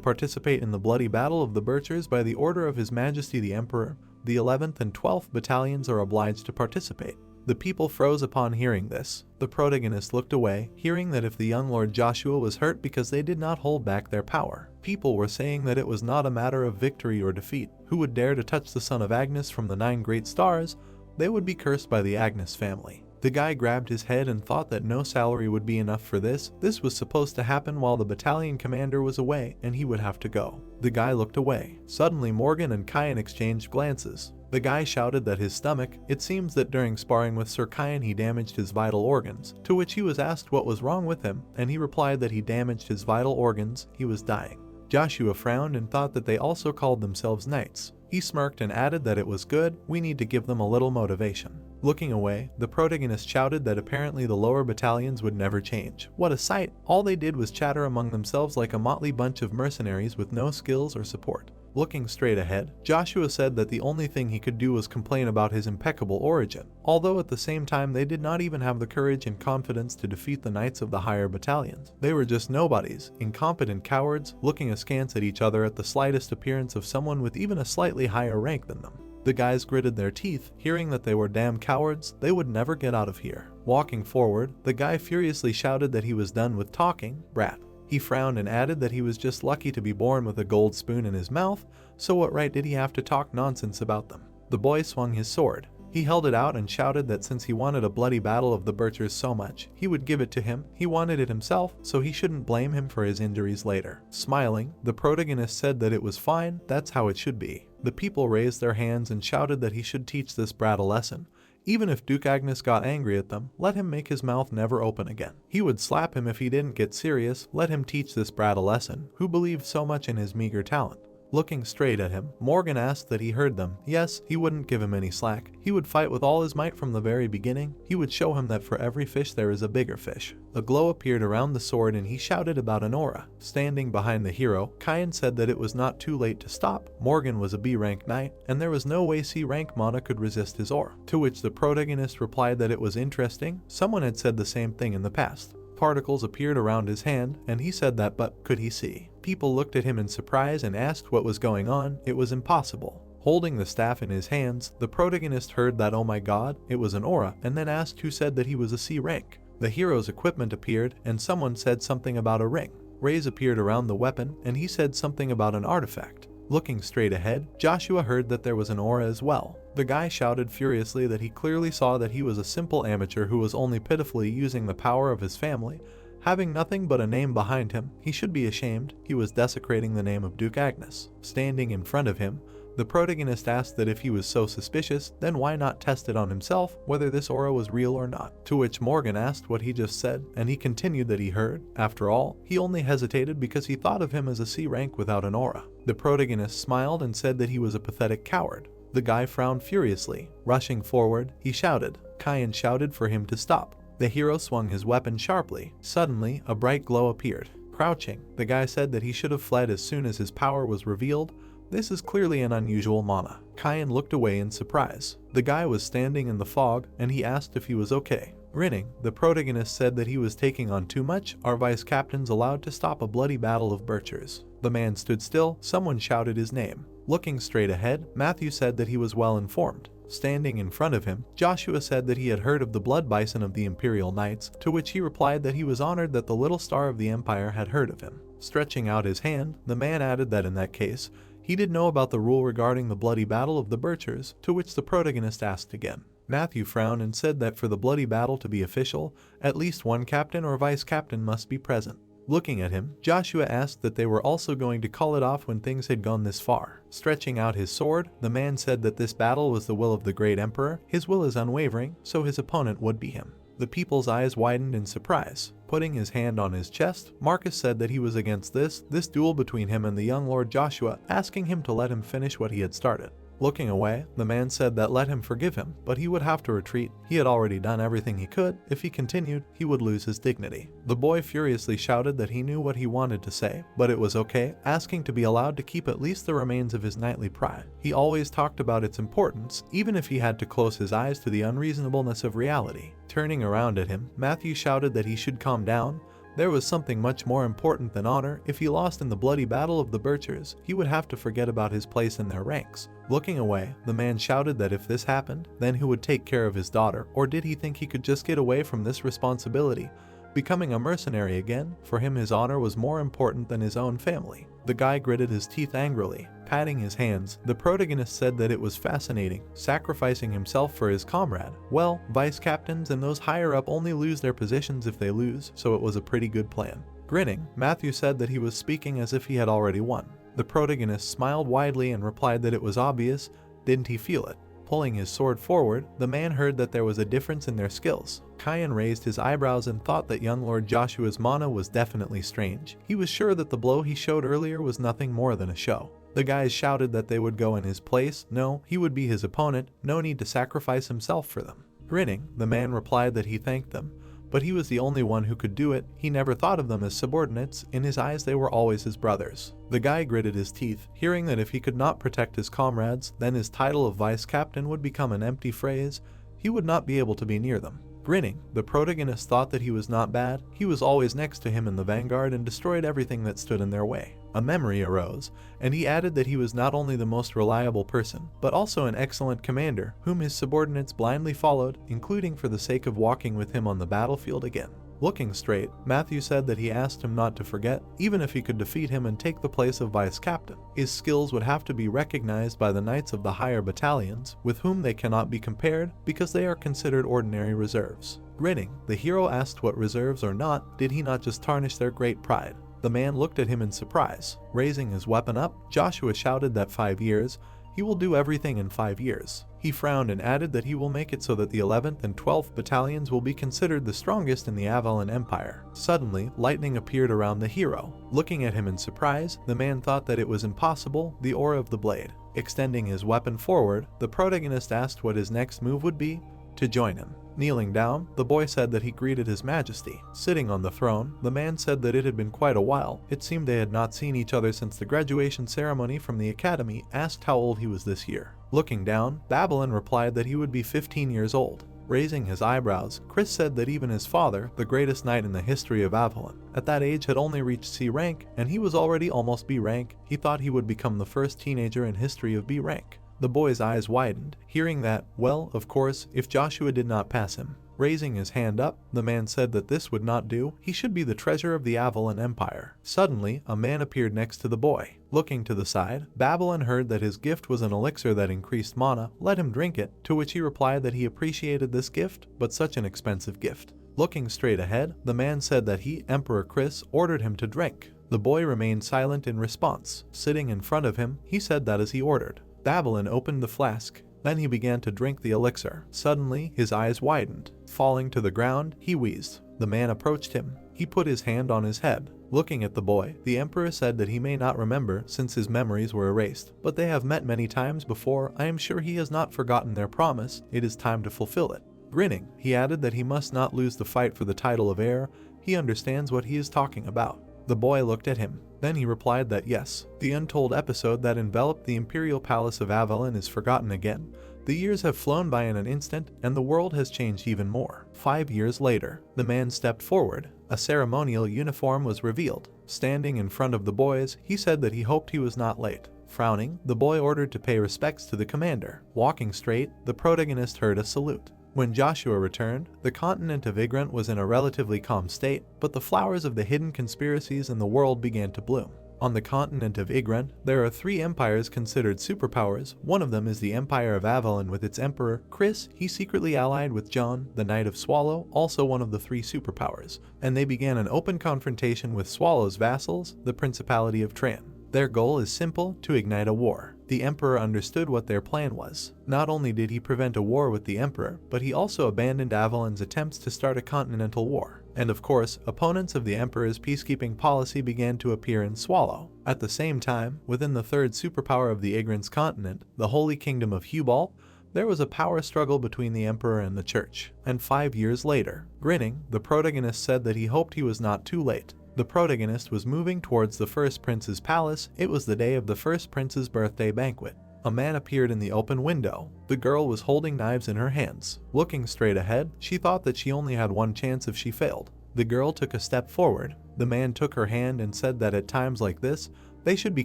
participate in the bloody battle of the Birchers by the order of His Majesty the Emperor. The 11th and 12th battalions are obliged to participate. The people froze upon hearing this. The protagonist looked away, hearing that if the young Lord Joshua was hurt because they did not hold back their power. People were saying that it was not a matter of victory or defeat. Who would dare to touch the son of Agnes from the 9 great stars? They would be cursed by the Agnes family. The guy grabbed his head and thought that no salary would be enough for this. This was supposed to happen while the battalion commander was away, and he would have to go. The guy looked away. Suddenly Morgan and Kyan exchanged glances. The guy shouted that his stomach, it seems that during sparring with Sir Kyan he damaged his vital organs, to which he was asked what was wrong with him, and he replied that he damaged his vital organs, he was dying. Joshua frowned and thought that they also called themselves knights. He smirked and added that it was good, we need to give them a little motivation. Looking away, the protagonist shouted that apparently the lower battalions would never change. What a sight! All they did was chatter among themselves like a motley bunch of mercenaries with no skills or support. Looking straight ahead, Joshua said that the only thing he could do was complain about his impeccable origin, although at the same time they did not even have the courage and confidence to defeat the knights of the higher battalions. They were just nobodies, incompetent cowards, looking askance at each other at the slightest appearance of someone with even a slightly higher rank than them. The guys gritted their teeth, hearing that they were damn cowards, they would never get out of here. Walking forward, the guy furiously shouted that he was done with talking. Brat. He frowned and added that he was just lucky to be born with a gold spoon in his mouth, so what right did he have to talk nonsense about them? The boy swung his sword. He held it out and shouted that since he wanted a bloody battle of the Birchers so much, he would give it to him. He wanted it himself, so he shouldn't blame him for his injuries later. Smiling, the protagonist said that it was fine, that's how it should be. The people raised their hands and shouted that he should teach this brat a lesson. Even if Duke Agnes got angry at them, let him make his mouth never open again. He would slap him if he didn't get serious. Let him teach this brat a lesson, who believed so much in his meager talent. Looking straight at him, Morgan asked that he heard them. Yes, he wouldn't give him any slack. He would fight with all his might from the very beginning. He would show him that for every fish there is a bigger fish. A glow appeared around the sword and he shouted about an aura. Standing behind the hero, Kyan said that it was not too late to stop. Morgan was a B-rank knight, and there was no way C-rank mana could resist his aura. To which the protagonist replied that it was interesting. Someone had said the same thing in the past. Particles appeared around his hand, and he said that, but could he see? People looked at him in surprise and asked what was going on. It was impossible. Holding the staff in his hands, the protagonist heard that oh my god, it was an aura, and then asked who said that he was a C rank. The hero's equipment appeared, and someone said something about a ring. Rays appeared around the weapon, and he said something about an artifact. Looking straight ahead, Joshua heard that there was an aura as well. The guy shouted furiously that he clearly saw that he was a simple amateur who was only pitifully using the power of his family. Having nothing but a name behind him, he should be ashamed. He was desecrating the name of Duke Agnes. Standing in front of him, the protagonist asked that if he was so suspicious, then why not test it on himself, whether this aura was real or not. To which Morgan asked what he just said, and he continued that he heard. After all, he only hesitated because he thought of him as a C rank without an aura. The protagonist smiled and said that he was a pathetic coward. The guy frowned furiously. Rushing forward, he shouted. Kyan shouted for him to stop. The hero swung his weapon sharply. Suddenly, a bright glow appeared. Crouching, the guy said that he should have fled as soon as his power was revealed. This is clearly an unusual mana. Kyan looked away in surprise. The guy was standing in the fog, and he asked if he was okay. Grinning, the protagonist said that he was taking on too much. Are vice captains allowed to stop a bloody battle of birchers? The man stood still. Someone shouted his name. Looking straight ahead, Matthew said that he was well informed. Standing in front of him, Joshua said that he had heard of the blood bison of the Imperial Knights, to which he replied that he was honored that the little star of the Empire had heard of him. Stretching out his hand, the man added that in that case, he did know about the rule regarding the bloody battle of the birchers, to which the protagonist asked again. Matthew frowned and said that for the bloody battle to be official, at least one captain or vice captain must be present. Looking at him, Joshua asked that they were also going to call it off when things had gone this far. Stretching out his sword, the man said that this battle was the will of the great emperor. His will is unwavering, so his opponent would be him. The people's eyes widened in surprise. Putting his hand on his chest, Marcus said that he was against this duel between him and the young Lord Joshua, asking him to let him finish what he had started. Looking away, the man said that let him forgive him, but he would have to retreat. He had already done everything he could. If he continued, he would lose his dignity. The boy furiously shouted that he knew what he wanted to say, but it was okay, asking to be allowed to keep at least the remains of his knightly pride. He always talked about its importance, even if he had to close his eyes to the unreasonableness of reality. Turning around at him, Matthew shouted that he should calm down. There was something much more important than honor. If he lost in the bloody battle of the birchers, he would have to forget about his place in their ranks. Looking away, the man shouted that if this happened, then who would take care of his daughter? Or did he think he could just get away from this responsibility? Becoming a mercenary again, for him his honor was more important than his own family. The guy gritted his teeth angrily. Patting his hands, the protagonist said that it was fascinating, sacrificing himself for his comrade. Well, vice captains and those higher up only lose their positions if they lose, so it was a pretty good plan. Grinning, Matthew said that he was speaking as if he had already won. The protagonist smiled widely and replied that it was obvious. Didn't he feel it? Pulling his sword forward, the man heard that there was a difference in their skills. Kyan raised his eyebrows and thought that young Lord Joshua's mana was definitely strange. He was sure that the blow he showed earlier was nothing more than a show. The guys shouted that they would go in his place. No, he would be his opponent. No need to sacrifice himself for them. Grinning, the man replied that he thanked them, but he was the only one who could do it. He never thought of them as subordinates. In his eyes, they were always his brothers. The guy gritted his teeth, hearing that if he could not protect his comrades, then his title of vice captain would become an empty phrase. He would not be able to be near them. Grinning, the protagonist thought that he was not bad. He was always next to him in the vanguard and destroyed everything that stood in their way. A memory arose, and he added that he was not only the most reliable person, but also an excellent commander, whom his subordinates blindly followed, including for the sake of walking with him on the battlefield again. Looking straight, Matthew said that he asked him not to forget, even if he could defeat him and take the place of vice captain. His skills would have to be recognized by the knights of the higher battalions, with whom they cannot be compared because they are considered ordinary reserves. Grinning, the hero asked what reserves or not, did he not just tarnish their great pride? The man looked at him in surprise. Raising his weapon up, Joshua shouted that 5 years. He will do everything in 5 years. He frowned and added that he will make it so that the 11th and 12th battalions will be considered the strongest in the Avalon Empire. Suddenly, lightning appeared around the hero. Looking at him in surprise, the man thought that it was impossible, the aura of the blade. Extending his weapon forward, the protagonist asked what his next move would be. To join him. Kneeling down, the boy said that he greeted his majesty. Sitting on the throne, the man said that it had been quite a while. It seemed they had not seen each other since the graduation ceremony from the academy. Asked how old he was this year. Looking down, Babylon replied that he would be 15 years old. Raising his eyebrows, Chris said that even his father, the greatest knight in the history of Avalon, at that age had only reached C rank, and he was already almost B rank. He thought he would become the first teenager in history of B rank. The boy's eyes widened, hearing that, well, of course, if Joshua did not pass him. Raising his hand up, the man said that this would not do. He should be the treasure of the Avalon Empire. Suddenly, a man appeared next to the boy. Looking to the side, Babylon heard that his gift was an elixir that increased mana. Let him drink it, to which he replied that he appreciated this gift, but such an expensive gift. Looking straight ahead, the man said that he, Emperor Chris, ordered him to drink. The boy remained silent in response. Sitting in front of him, he said that as he ordered. Babylon opened the flask. Then he began to drink the elixir. Suddenly, his eyes widened. Falling to the ground, he wheezed. The man approached him. He put his hand on his head. Looking at the boy, the emperor said that he may not remember since his memories were erased. But they have met many times before. I am sure he has not forgotten their promise. It is time to fulfill it. Grinning, he added that he must not lose the fight for the title of heir. He understands what he is talking about. The boy looked at him. Then he replied that yes, the untold episode that enveloped the imperial palace of Avalon is forgotten again. The years have flown by in an instant, and the world has changed even more. 5 years later, the man stepped forward. A ceremonial uniform was revealed. Standing in front of the boys, he said that he hoped he was not late. Frowning, the boy ordered to pay respects to the commander. Walking straight, the protagonist heard a salute. When Joshua returned, the continent of Ignorant was in a relatively calm state, but the flowers of the hidden conspiracies in the world began to bloom. On the continent of Ignorant, there are 3 empires considered superpowers. One of them is the Empire of Avalon with its emperor, Chris. He secretly allied with John, the Knight of Swallow, also one of the 3 superpowers, and they began an open confrontation with Swallow's vassals, the Principality of Tran. Their goal is simple: to ignite a war. The Emperor understood what their plan was. Not only did he prevent a war with the Emperor, but he also abandoned Avalon's attempts to start a continental war. And of course, opponents of the Emperor's peacekeeping policy began to appear in Swallow. At the same time, within the 3rd superpower of the Ignorance continent, the Holy Kingdom of Hubal, there was a power struggle between the Emperor and the Church. And 5 years later, grinning, the protagonist said that he hoped he was not too late. The protagonist was moving towards the first prince's palace. It was the day of the first prince's birthday banquet. A man appeared in the open window. The girl was holding knives in her hands. Looking straight ahead, she thought that she only had one chance if she failed. The girl took a step forward. The man took her hand and said that at times like this, they should be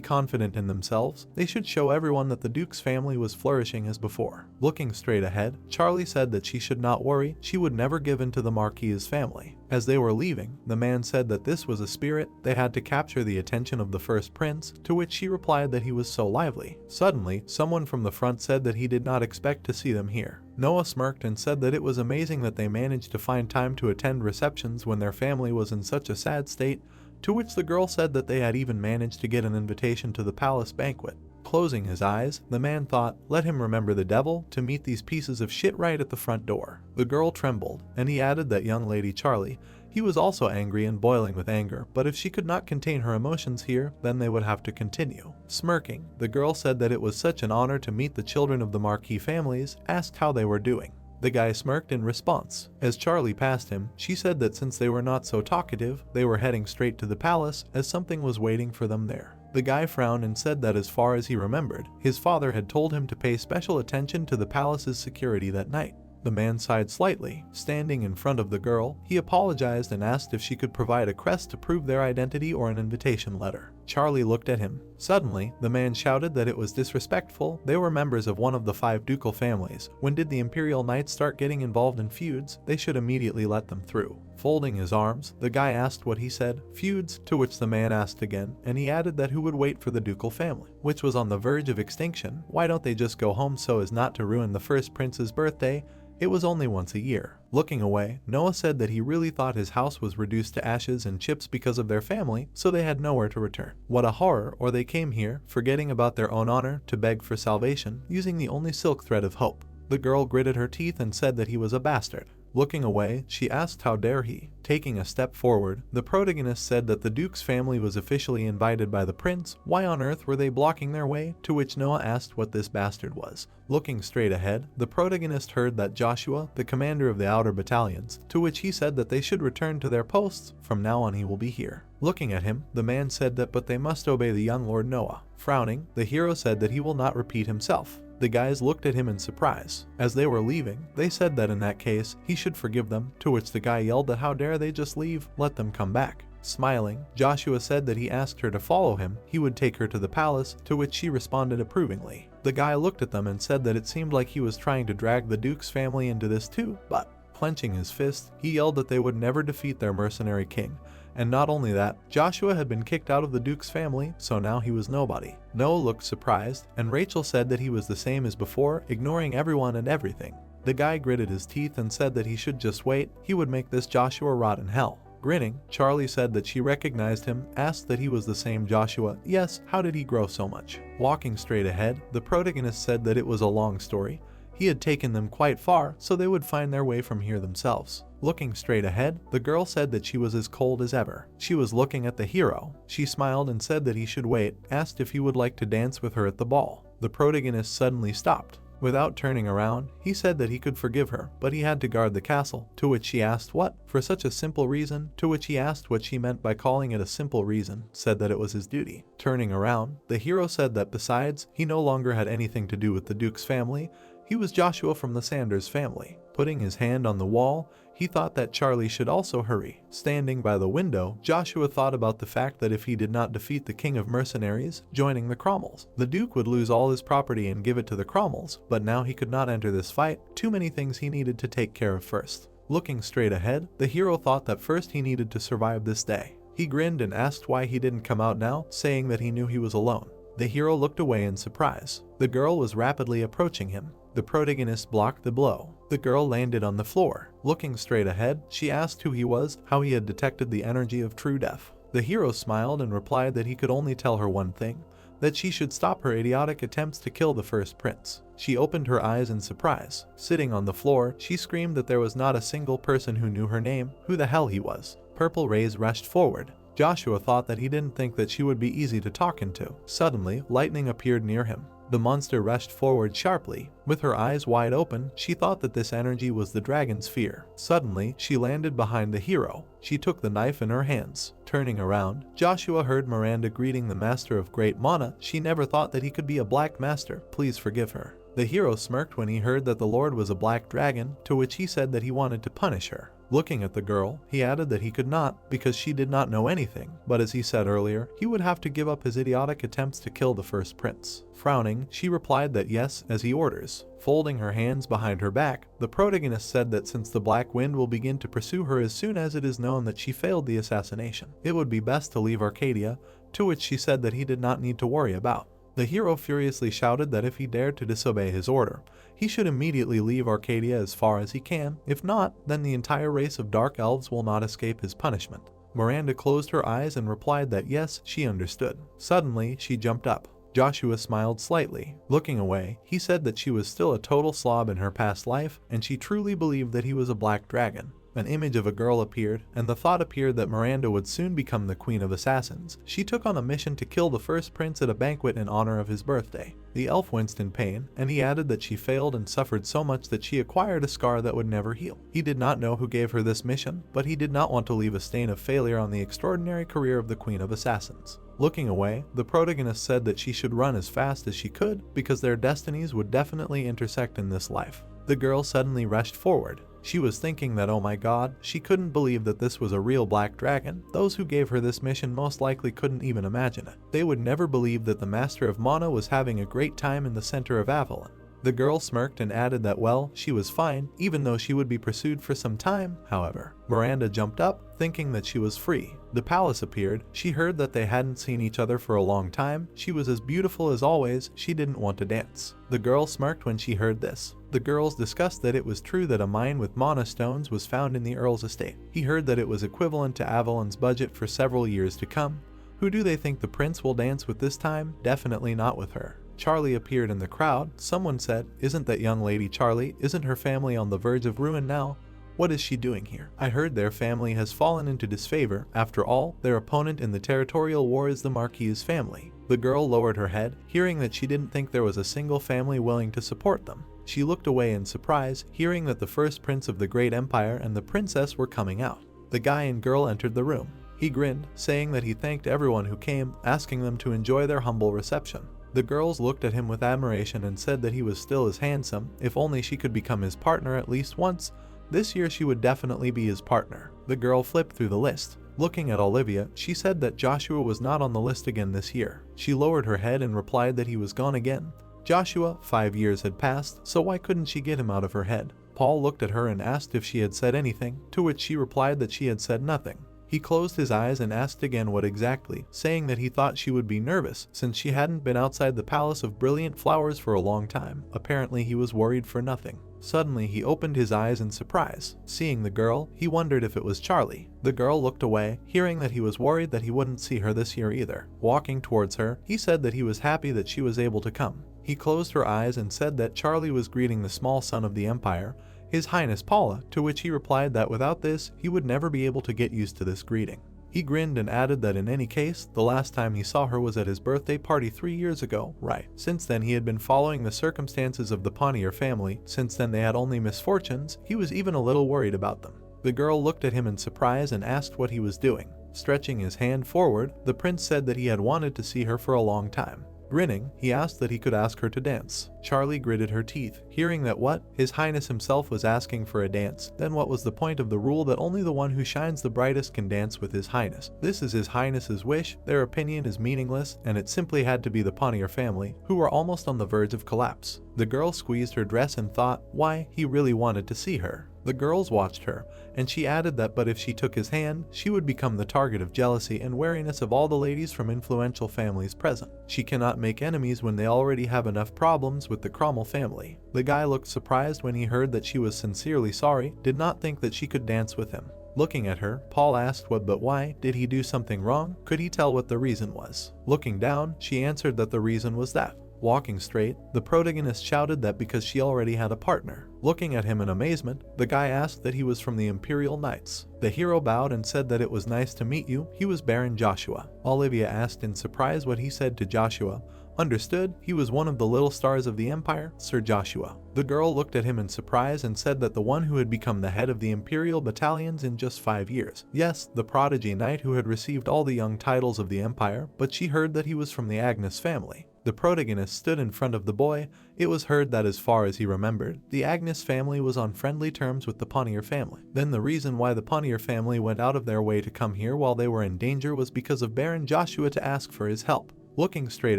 confident in themselves. They should show everyone that the Duke's family was flourishing as before. Looking straight ahead, Charlie said that she should not worry, she would never give in to the Marquis's family. As they were leaving, the man said that this was a spirit, they had to capture the attention of the first prince, to which she replied that he was so lively. Suddenly, someone from the front said that he did not expect to see them here. Noah smirked and said that it was amazing that they managed to find time to attend receptions when their family was in such a sad state, to which the girl said that they had even managed to get an invitation to the palace banquet. Closing his eyes, the man thought, let him remember the devil to meet these pieces of shit right at the front door. The girl trembled, and he added that young lady Charlie, he was also angry and boiling with anger, but if she could not contain her emotions here, then they would have to continue. Smirking, the girl said that it was such an honor to meet the children of the Marquis families, asked how they were doing. The guy smirked in response. As Charlie passed him, she said that since they were not so talkative, they were heading straight to the palace as something was waiting for them there. The guy frowned and said that as far as he remembered, his father had told him to pay special attention to the palace's security that night. The man sighed slightly. Standing in front of the girl, he apologized and asked if she could provide a crest to prove their identity or an invitation letter. Charlie looked at him. Suddenly, the man shouted that it was disrespectful. They were members of one of the 5 ducal families. When did the Imperial Knights start getting involved in feuds? They should immediately let them through. Folding his arms, the guy asked what he said. Feuds, to which the man asked again, and he added that who would wait for the ducal family, which was on the verge of extinction. Why don't they just go home so as not to ruin the first prince's birthday? It was only once a year. Looking away, Noah said that he really thought his house was reduced to ashes and chips because of their family, so they had nowhere to return. What a horror, or they came here, forgetting about their own honor, to beg for salvation, using the only silk thread of hope. The girl gritted her teeth and said that he was a bastard. Looking away, she asked how dare he. Taking a step forward, the protagonist said that the Duke's family was officially invited by the prince. Why on earth were they blocking their way? To which Noah asked what this bastard was. Looking straight ahead, the protagonist heard that Joshua, the commander of the outer battalions, to which he said that they should return to their posts. From now on he will be here. Looking at him, the man said that but they must obey the young Lord Noah. Frowning, the hero said that he will not repeat himself. The guys looked at him in surprise. As they were leaving, they said that in that case, he should forgive them, to which the guy yelled that how dare they just leave, let them come back. Smiling, Joshua said that he asked her to follow him, he would take her to the palace, to which she responded approvingly. The guy looked at them and said that it seemed like he was trying to drag the Duke's family into this too, but, clenching his fist, he yelled that they would never defeat their mercenary king. And not only that, Joshua had been kicked out of the Duke's family, so now he was nobody. Noah looked surprised, and Rachel said that he was the same as before, ignoring everyone and everything. The guy gritted his teeth and said that he should just wait, he would make this Joshua rot in hell. Grinning, Charlie said that she recognized him, asked that he was the same Joshua. Yes, how did he grow so much? Walking straight ahead, the protagonist said that it was a long story. He had taken them quite far, so they would find their way from here themselves. Looking straight ahead, the girl said that she was as cold as ever. She was looking at the hero. She smiled and said that he should wait, asked if he would like to dance with her at the ball. The protagonist suddenly stopped. Without turning around, he said that he could forgive her, but he had to guard the castle, to which she asked what? For such a simple reason, to which he asked what she meant by calling it a simple reason, said that it was his duty. Turning around, the hero said that besides, he no longer had anything to do with the Duke's family. He was Joshua from the Sanders family. Putting his hand on the wall, he thought that Charlie should also hurry. Standing by the window, Joshua thought about the fact that if he did not defeat the king of mercenaries, joining the Cromwells, the Duke would lose all his property and give it to the Cromwells, but now he could not enter this fight. Too many things he needed to take care of first. Looking straight ahead, the hero thought that first he needed to survive this day. He grinned and asked why he didn't come out now, saying that he knew he was alone. The hero looked away in surprise. The girl was rapidly approaching him. The protagonist blocked the blow. The girl landed on the floor. Looking straight ahead, she asked who he was, how he had detected the energy of true death. The hero smiled and replied that he could only tell her one thing, that she should stop her idiotic attempts to kill the first prince. She opened her eyes in surprise. Sitting on the floor, she screamed that there was not a single person who knew her name, who the hell he was. Purple rays rushed forward. Joshua thought that he didn't think that she would be easy to talk into. Suddenly, lightning appeared near him. The monster rushed forward sharply. With her eyes wide open, she thought that this energy was the dragon's fear. Suddenly, she landed behind the hero. She took the knife in her hands. Turning around, Joshua heard Miranda greeting the master of Great Mana. She never thought that he could be a black master. Please forgive her. The hero smirked when he heard that the Lord was a black dragon, to which he said that he wanted to punish her. Looking at the girl, he added that he could not, because she did not know anything, but as he said earlier, he would have to give up his idiotic attempts to kill the first prince. Frowning, she replied that yes, as he orders. Folding her hands behind her back, the protagonist said that since the Black Wind will begin to pursue her as soon as it is known that she failed the assassination, it would be best to leave Arcadia, to which she said that he did not need to worry about. The hero furiously shouted that if he dared to disobey his order, he should immediately leave Arcadia as far as he can. If not, then the entire race of dark elves will not escape his punishment. Miranda closed her eyes and replied that yes, she understood. Suddenly, she jumped up. Joshua smiled slightly. Looking away, he said that she was still a total slob in her past life, and she truly believed that he was a black dragon. An image of a girl appeared, and the thought appeared that Miranda would soon become the Queen of Assassins. She took on a mission to kill the first prince at a banquet in honor of his birthday. The elf winced in pain, and he added that she failed and suffered so much that she acquired a scar that would never heal. He did not know who gave her this mission, but he did not want to leave a stain of failure on the extraordinary career of the Queen of Assassins. Looking away, the protagonist said that she should run as fast as she could, because their destinies would definitely intersect in this life. The girl suddenly rushed forward. She was thinking that oh my god, she couldn't believe that this was a real black dragon. Those who gave her this mission most likely couldn't even imagine it. They would never believe that the Master of Mana was having a great time in the center of Avalon. The girl smirked and added that well, she was fine, even though she would be pursued for some time. However, Miranda jumped up, thinking that she was free. The palace appeared. She heard that they hadn't seen each other for a long time. She was as beautiful as always. She didn't want to dance. The girl smirked when she heard this. The girls discussed that it was true that a mine with mana stones was found in the Earl's estate. He heard that it was equivalent to Avalon's budget for several years to come. Who do they think the prince will dance with this time? Definitely not with her. Charlie appeared in the crowd. Someone said, "Isn't that young lady Charlie? Isn't her family on the verge of ruin now? What is she doing here? I heard their family has fallen into disfavor. After all, their opponent in the territorial war is the Marquis's family." The girl lowered her head, hearing that she didn't think there was a single family willing to support them. She looked away in surprise, hearing that the first prince of the great empire and the princess were coming out. The guy and girl entered the room. He grinned, saying that he thanked everyone who came, asking them to enjoy their humble reception. The girls looked at him with admiration and said that he was still as handsome. If only she could become his partner at least once. This year she would definitely be his partner. The girl flipped through the list. Looking at Olivia, she said that Joshua was not on the list again this year. She lowered her head and replied that he was gone again. Joshua, 5 years had passed, so why couldn't she get him out of her head? Paul looked at her and asked if she had said anything, to which she replied that she had said nothing. He closed his eyes and asked again what exactly, saying that he thought she would be nervous since she hadn't been outside the Palace of Brilliant Flowers for a long time. Apparently he was worried for nothing. Suddenly he opened his eyes in surprise. Seeing the girl, he wondered if it was Charlie. The girl looked away, hearing that he was worried that he wouldn't see her this year either. Walking towards her, he said that he was happy that she was able to come. He closed her eyes and said that Charlie was greeting the small son of the Empire, His Highness Paula, to which he replied that without this, he would never be able to get used to this greeting. He grinned and added that in any case, the last time he saw her was at his birthday party 3 years ago, right? Since then he had been following the circumstances of the Pontier family. Since then they had only misfortunes. He was even a little worried about them. The girl looked at him in surprise and asked what he was doing. Stretching his hand forward, the prince said that he had wanted to see her for a long time. Grinning, he asked that he could ask her to dance. Charlie gritted her teeth, hearing that what? His Highness himself was asking for a dance. Then what was the point of the rule that only the one who shines the brightest can dance with His Highness? This is His Highness's wish, their opinion is meaningless, and it simply had to be the Pontier family, who were almost on the verge of collapse. The girl squeezed her dress and thought, why, he really wanted to see her. The girls watched her, and she added that but if she took his hand, she would become the target of jealousy and wariness of all the ladies from influential families present. She cannot make enemies when they already have enough problems with the Cromwell family. The guy looked surprised when he heard that she was sincerely sorry, did not think that she could dance with him. Looking at her, Paul asked what but why, did he do something wrong? Could he tell what the reason was? Looking down, she answered that the reason was that. Walking straight, the protagonist shouted that because she already had a partner. Looking at him in amazement, the guy asked that he was from the Imperial Knights. The hero bowed and said that it was nice to meet you, he was Baron Joshua. Olivia asked in surprise what he said to Joshua. Understood, he was one of the little stars of the Empire, Sir Joshua. The girl looked at him in surprise and said that the one who had become the head of the Imperial battalions in just 5 years. Yes, the prodigy knight who had received all the young titles of the Empire, but she heard that he was from the Agnes family. The protagonist stood in front of the boy. It was heard that as far as he remembered, the Agnes family was on friendly terms with the Pontier family. Then the reason why the Pontier family went out of their way to come here while they were in danger was because of Baron Joshua to ask for his help. Looking straight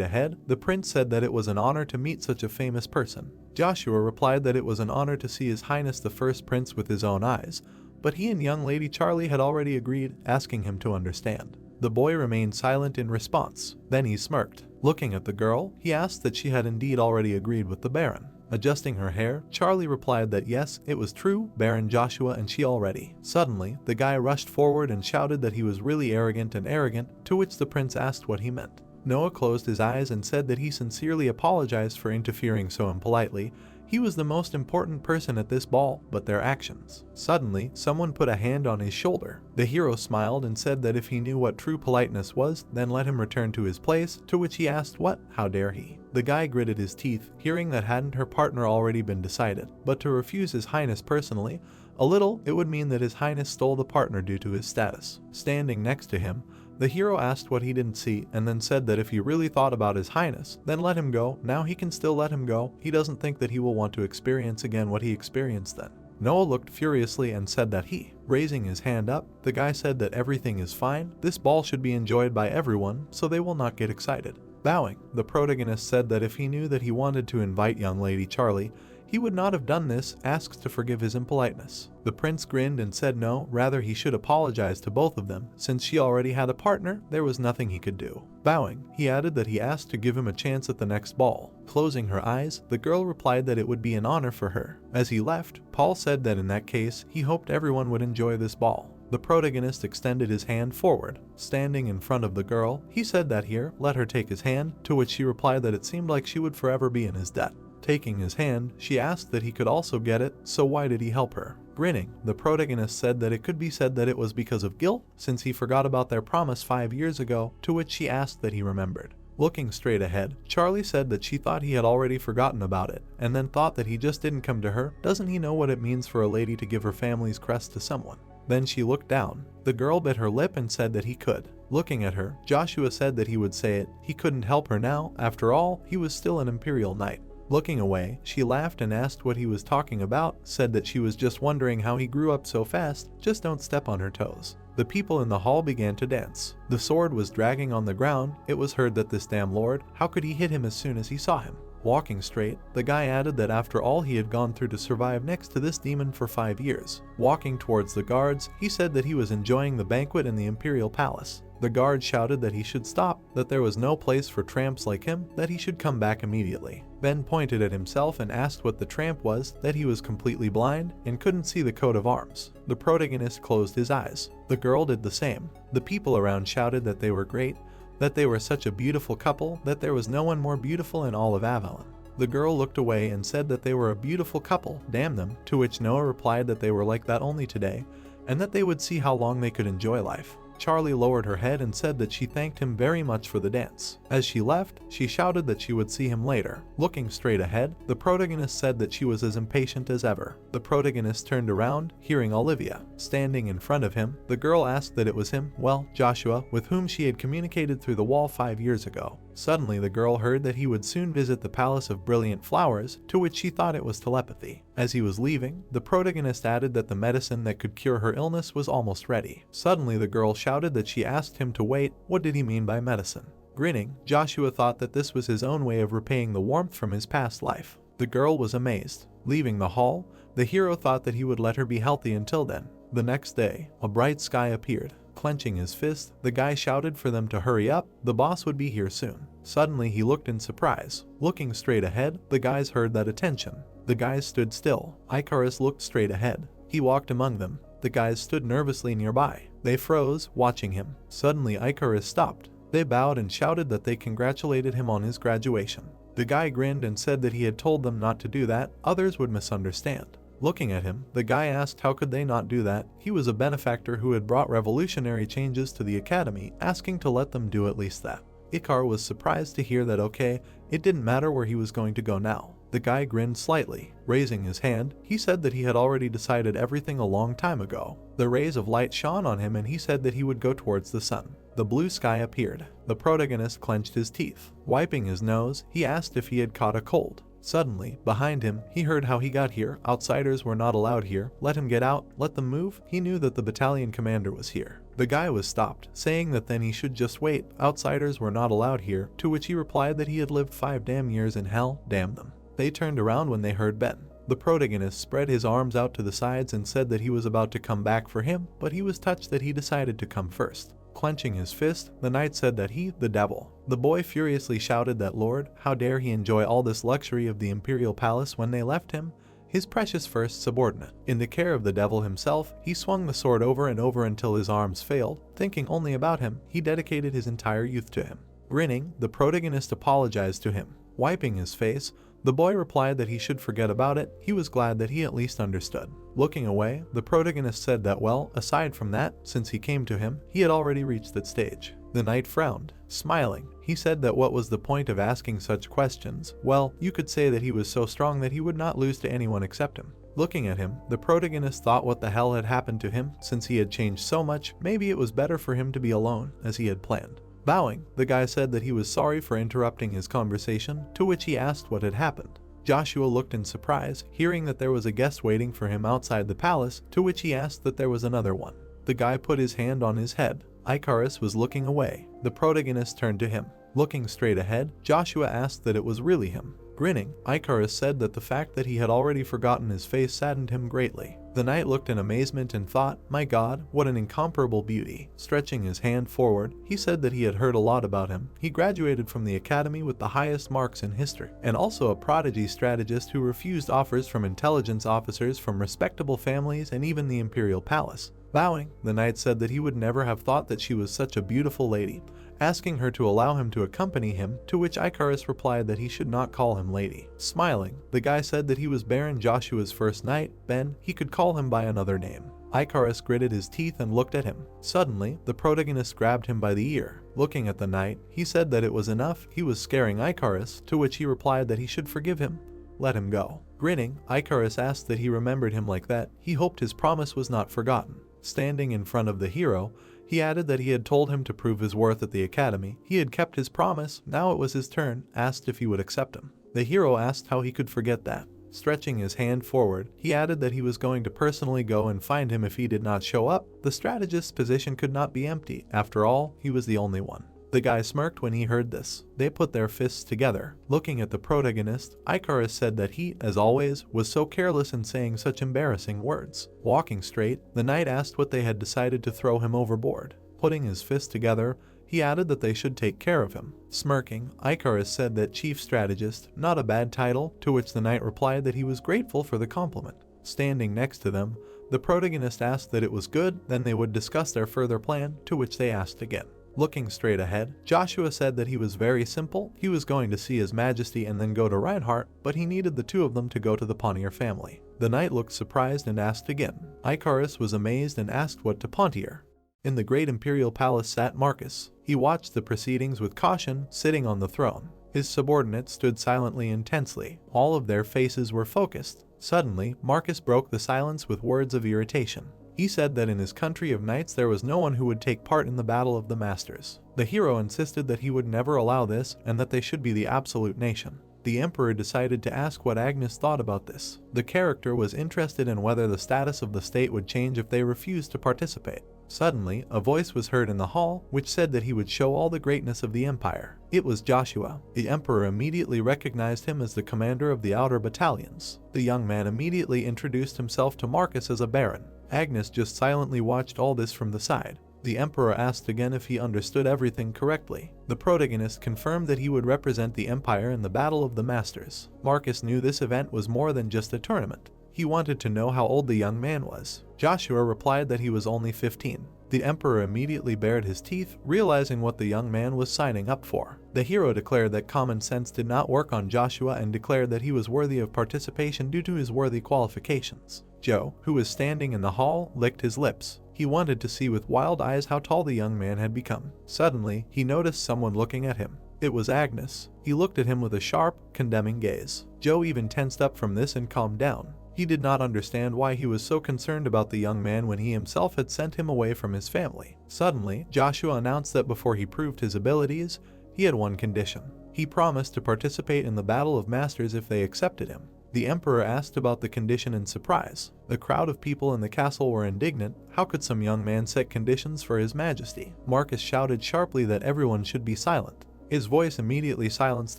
ahead, the prince said that it was an honor to meet such a famous person. Joshua replied that it was an honor to see His Highness the First Prince with his own eyes, but he and young Lady Charlie had already agreed, asking him to understand. The boy remained silent in response. Then he smirked. Looking at the girl, he asked that she had indeed already agreed with the Baron. Adjusting her hair, Charlie replied that yes, it was true, Baron Joshua and she already. Suddenly, the guy rushed forward and shouted that he was really arrogant, to which the prince asked what he meant. Noah closed his eyes and said that he sincerely apologized for interfering so impolitely. He was the most important person at this ball, but their actions. Suddenly, someone put a hand on his shoulder. The hero smiled and said that if he knew what true politeness was, then let him return to his place, to which he asked what, how dare he? The guy gritted his teeth, hearing that hadn't her partner already been decided, but to refuse His Highness personally, a little, it would mean that His Highness stole the partner due to his status. Standing next to him, the hero asked what he didn't see and then said that if he really thought about His Highness, then let him go. Now he can still let him go. He doesn't think that he will want to experience again what he experienced then. Noah looked furiously and said that raising his hand up, the guy said that everything is fine. This ball should be enjoyed by everyone, so they will not get excited. Bowing, the protagonist said that if he knew that he wanted to invite young Lady Charlie, he would not have done this, asks to forgive his impoliteness. The prince grinned and said no, rather he should apologize to both of them. Since she already had a partner, there was nothing he could do. Bowing, he added that he asked to give him a chance at the next ball. Closing her eyes, the girl replied that it would be an honor for her. As he left, Paul said that in that case, he hoped everyone would enjoy this ball. The protagonist extended his hand forward. Standing in front of the girl, he said that let her take his hand, to which she replied that it seemed like she would forever be in his debt. Taking his hand, she asked that he could also get it, so why did he help her? Grinning, the protagonist said that it could be said that it was because of guilt, since he forgot about their promise 5 years ago, to which she asked that he remembered. Looking straight ahead, Charlie said that she thought he had already forgotten about it, and then thought that he just didn't come to her. Doesn't he know what it means for a lady to give her family's crest to someone? Then she looked down. The girl bit her lip and said that he could. Looking at her, Joshua said that he would say it. He couldn't help her now. After all, he was still an Imperial Knight. Looking away, she laughed and asked what he was talking about, said that she was just wondering how he grew up so fast, just don't step on her toes. The people in the hall began to dance. The sword was dragging on the ground. It was heard that this damn lord, how could he hit him as soon as he saw him? Walking straight, the guy added that after all he had gone through to survive next to this demon for 5 years. Walking towards the guards, he said that he was enjoying the banquet in the Imperial Palace. The guard shouted that he should stop, that there was no place for tramps like him, that he should come back immediately. Ben pointed at himself and asked what the tramp was, that he was completely blind and couldn't see the coat of arms. The protagonist closed his eyes. The girl did the same. The people around shouted that they were great, that they were such a beautiful couple, that there was no one more beautiful in all of Avalon. The girl looked away and said that they were a beautiful couple, damn them, to which Noah replied that they were like that only today, and that they would see how long they could enjoy life. Charlie lowered her head and said that she thanked him very much for the dance. As she left, she shouted that she would see him later. Looking straight ahead, the protagonist said that she was as impatient as ever. The protagonist turned around, hearing Olivia standing in front of him. The girl asked that it was him, well, Joshua, with whom she had communicated through the wall 5 years ago. Suddenly, the girl heard that he would soon visit the Palace of Brilliant Flowers, to which she thought it was telepathy. As he was leaving, the protagonist added that the medicine that could cure her illness was almost ready. Suddenly, the girl shouted that she asked him to wait. What did he mean by medicine? Grinning, Joshua thought that this was his own way of repaying the warmth from his past life. The girl was amazed. Leaving the hall, the hero thought that he would let her be healthy until then. The next day, a bright sky appeared. Clenching his fist, the guy shouted for them to hurry up, the boss would be here soon. Suddenly he looked in surprise. Looking straight ahead, the guys heard that attention. The guys stood still. Icarus looked straight ahead. He walked among them. The guys stood nervously nearby. They froze, watching him. Suddenly Icarus stopped. They bowed and shouted that they congratulated him on his graduation. The guy grinned and said that he had told them not to do that, others would misunderstand. Looking at him, the guy asked how could they not do that. He was a benefactor who had brought revolutionary changes to the academy, asking to let them do at least that. Ikar was surprised to hear that okay, it didn't matter where he was going to go now. The guy grinned slightly. Raising his hand, he said that he had already decided everything a long time ago. The rays of light shone on him and he said that he would go towards the sun. The blue sky appeared. The protagonist clenched his teeth. Wiping his nose, he asked if he had caught a cold. Suddenly, behind him, he heard how he got here. Outsiders were not allowed here. Let him get out. Let them move. He knew that the battalion commander was here. The guy was stopped, saying that then he should just wait. Outsiders were not allowed here, to which he replied that he had lived 5 damn years in hell, damn them. They turned around when they heard Ben. The protagonist spread his arms out to the sides and said that he was about to come back for him, but he was touched that he decided to come first. Clenching his fist, the knight said that he, the devil. The boy furiously shouted that Lord, how dare he enjoy all this luxury of the imperial palace when they left him, his precious first subordinate. In the care of the devil himself, he swung the sword over and over until his arms failed. Thinking only about him, he dedicated his entire youth to him. Grinning, the protagonist apologized to him. Wiping his face, the boy replied that he should forget about it. He was glad that he at least understood. Looking away, the protagonist said that well, aside from that, since he came to him, he had already reached that stage. The knight frowned. Smiling, he said that what was the point of asking such questions? Well, you could say that he was so strong that he would not lose to anyone except him. Looking at him, the protagonist thought what the hell had happened to him, since he had changed so much, maybe it was better for him to be alone, as he had planned. Bowing, the guy said that he was sorry for interrupting his conversation, to which he asked what had happened. Joshua looked in surprise, hearing that there was a guest waiting for him outside the palace, to which he asked that there was another one. The guy put his hand on his head. Icarus was looking away. The protagonist turned to him. Looking straight ahead, Joshua asked that it was really him. Grinning, Icarus said that the fact that he had already forgotten his face saddened him greatly. The knight looked in amazement and thought, my god, what an incomparable beauty. Stretching his hand forward, he said that he had heard a lot about him. He graduated from the academy with the highest marks in history, and also a prodigy strategist who refused offers from intelligence officers from respectable families and even the imperial palace. Bowing, the knight said that he would never have thought that she was such a beautiful lady, asking her to allow him to accompany him, to which Icarus replied that he should not call him lady. Smiling, the guy said that he was Baron Joshua's first knight, Ben, he could call him by another name. Icarus gritted his teeth and looked at him. Suddenly, the protagonist grabbed him by the ear. Looking at the knight, he said that it was enough, he was scaring Icarus, to which he replied that he should forgive him. Let him go. Grinning, Icarus asked that he remembered him like that. He hoped his promise was not forgotten. Standing in front of the hero, he added that he had told him to prove his worth at the academy. He had kept his promise, now it was his turn, asked if he would accept him. The hero asked how he could forget that. Stretching his hand forward, he added that he was going to personally go and find him if he did not show up. The strategist's position could not be empty. After all, he was the only one. The guy smirked when he heard this. They put their fists together. Looking at the protagonist, Icarus said that he, as always, was so careless in saying such embarrassing words. Walking straight, the knight asked what they had decided to throw him overboard. Putting his fists together, he added that they should take care of him. Smirking, Icarus said that chief strategist, not a bad title, to which the knight replied that he was grateful for the compliment. Standing next to them, the protagonist asked that it was good, then they would discuss their further plan, to which they asked again. Looking straight ahead, Joshua said that he was very simple. He was going to see His Majesty and then go to Reinhardt, but he needed the two of them to go to the Pontier family. The knight looked surprised and asked again. Icarus was amazed and asked what to Pontier. In the great imperial palace sat Marcus. He watched the proceedings with caution, sitting on the throne. His subordinates stood silently intensely. All of their faces were focused. Suddenly, Marcus broke the silence with words of irritation. He said that in his country of knights there was no one who would take part in the battle of the masters. The hero insisted that he would never allow this and that they should be the absolute nation. The emperor decided to ask what Agnes thought about this. The character was interested in whether the status of the state would change if they refused to participate. Suddenly, a voice was heard in the hall, which said that he would show all the greatness of the empire. It was Joshua. The emperor immediately recognized him as the commander of the outer battalions. The young man immediately introduced himself to Marcus as a baron. Agnes just silently watched all this from the side. The emperor asked again if he understood everything correctly. The protagonist confirmed that he would represent the empire in the Battle of the Masters. Marcus knew this event was more than just a tournament. He wanted to know how old the young man was. Joshua replied that he was only 15. The emperor immediately bared his teeth, realizing what the young man was signing up for. The hero declared that common sense did not work on Joshua and declared that he was worthy of participation due to his worthy qualifications. Joe, who was standing in the hall, licked his lips. He wanted to see with wild eyes how tall the young man had become. Suddenly, he noticed someone looking at him. It was Agnes. He looked at him with a sharp, condemning gaze. Joe even tensed up from this and calmed down. He did not understand why he was so concerned about the young man when he himself had sent him away from his family. Suddenly, Joshua announced that before he proved his abilities, he had one condition. He promised to participate in the Battle of Masters if they accepted him. The emperor asked about the condition in surprise. The crowd of people in the castle were indignant. How could some young man set conditions for his majesty? Marcus shouted sharply that everyone should be silent. His voice immediately silenced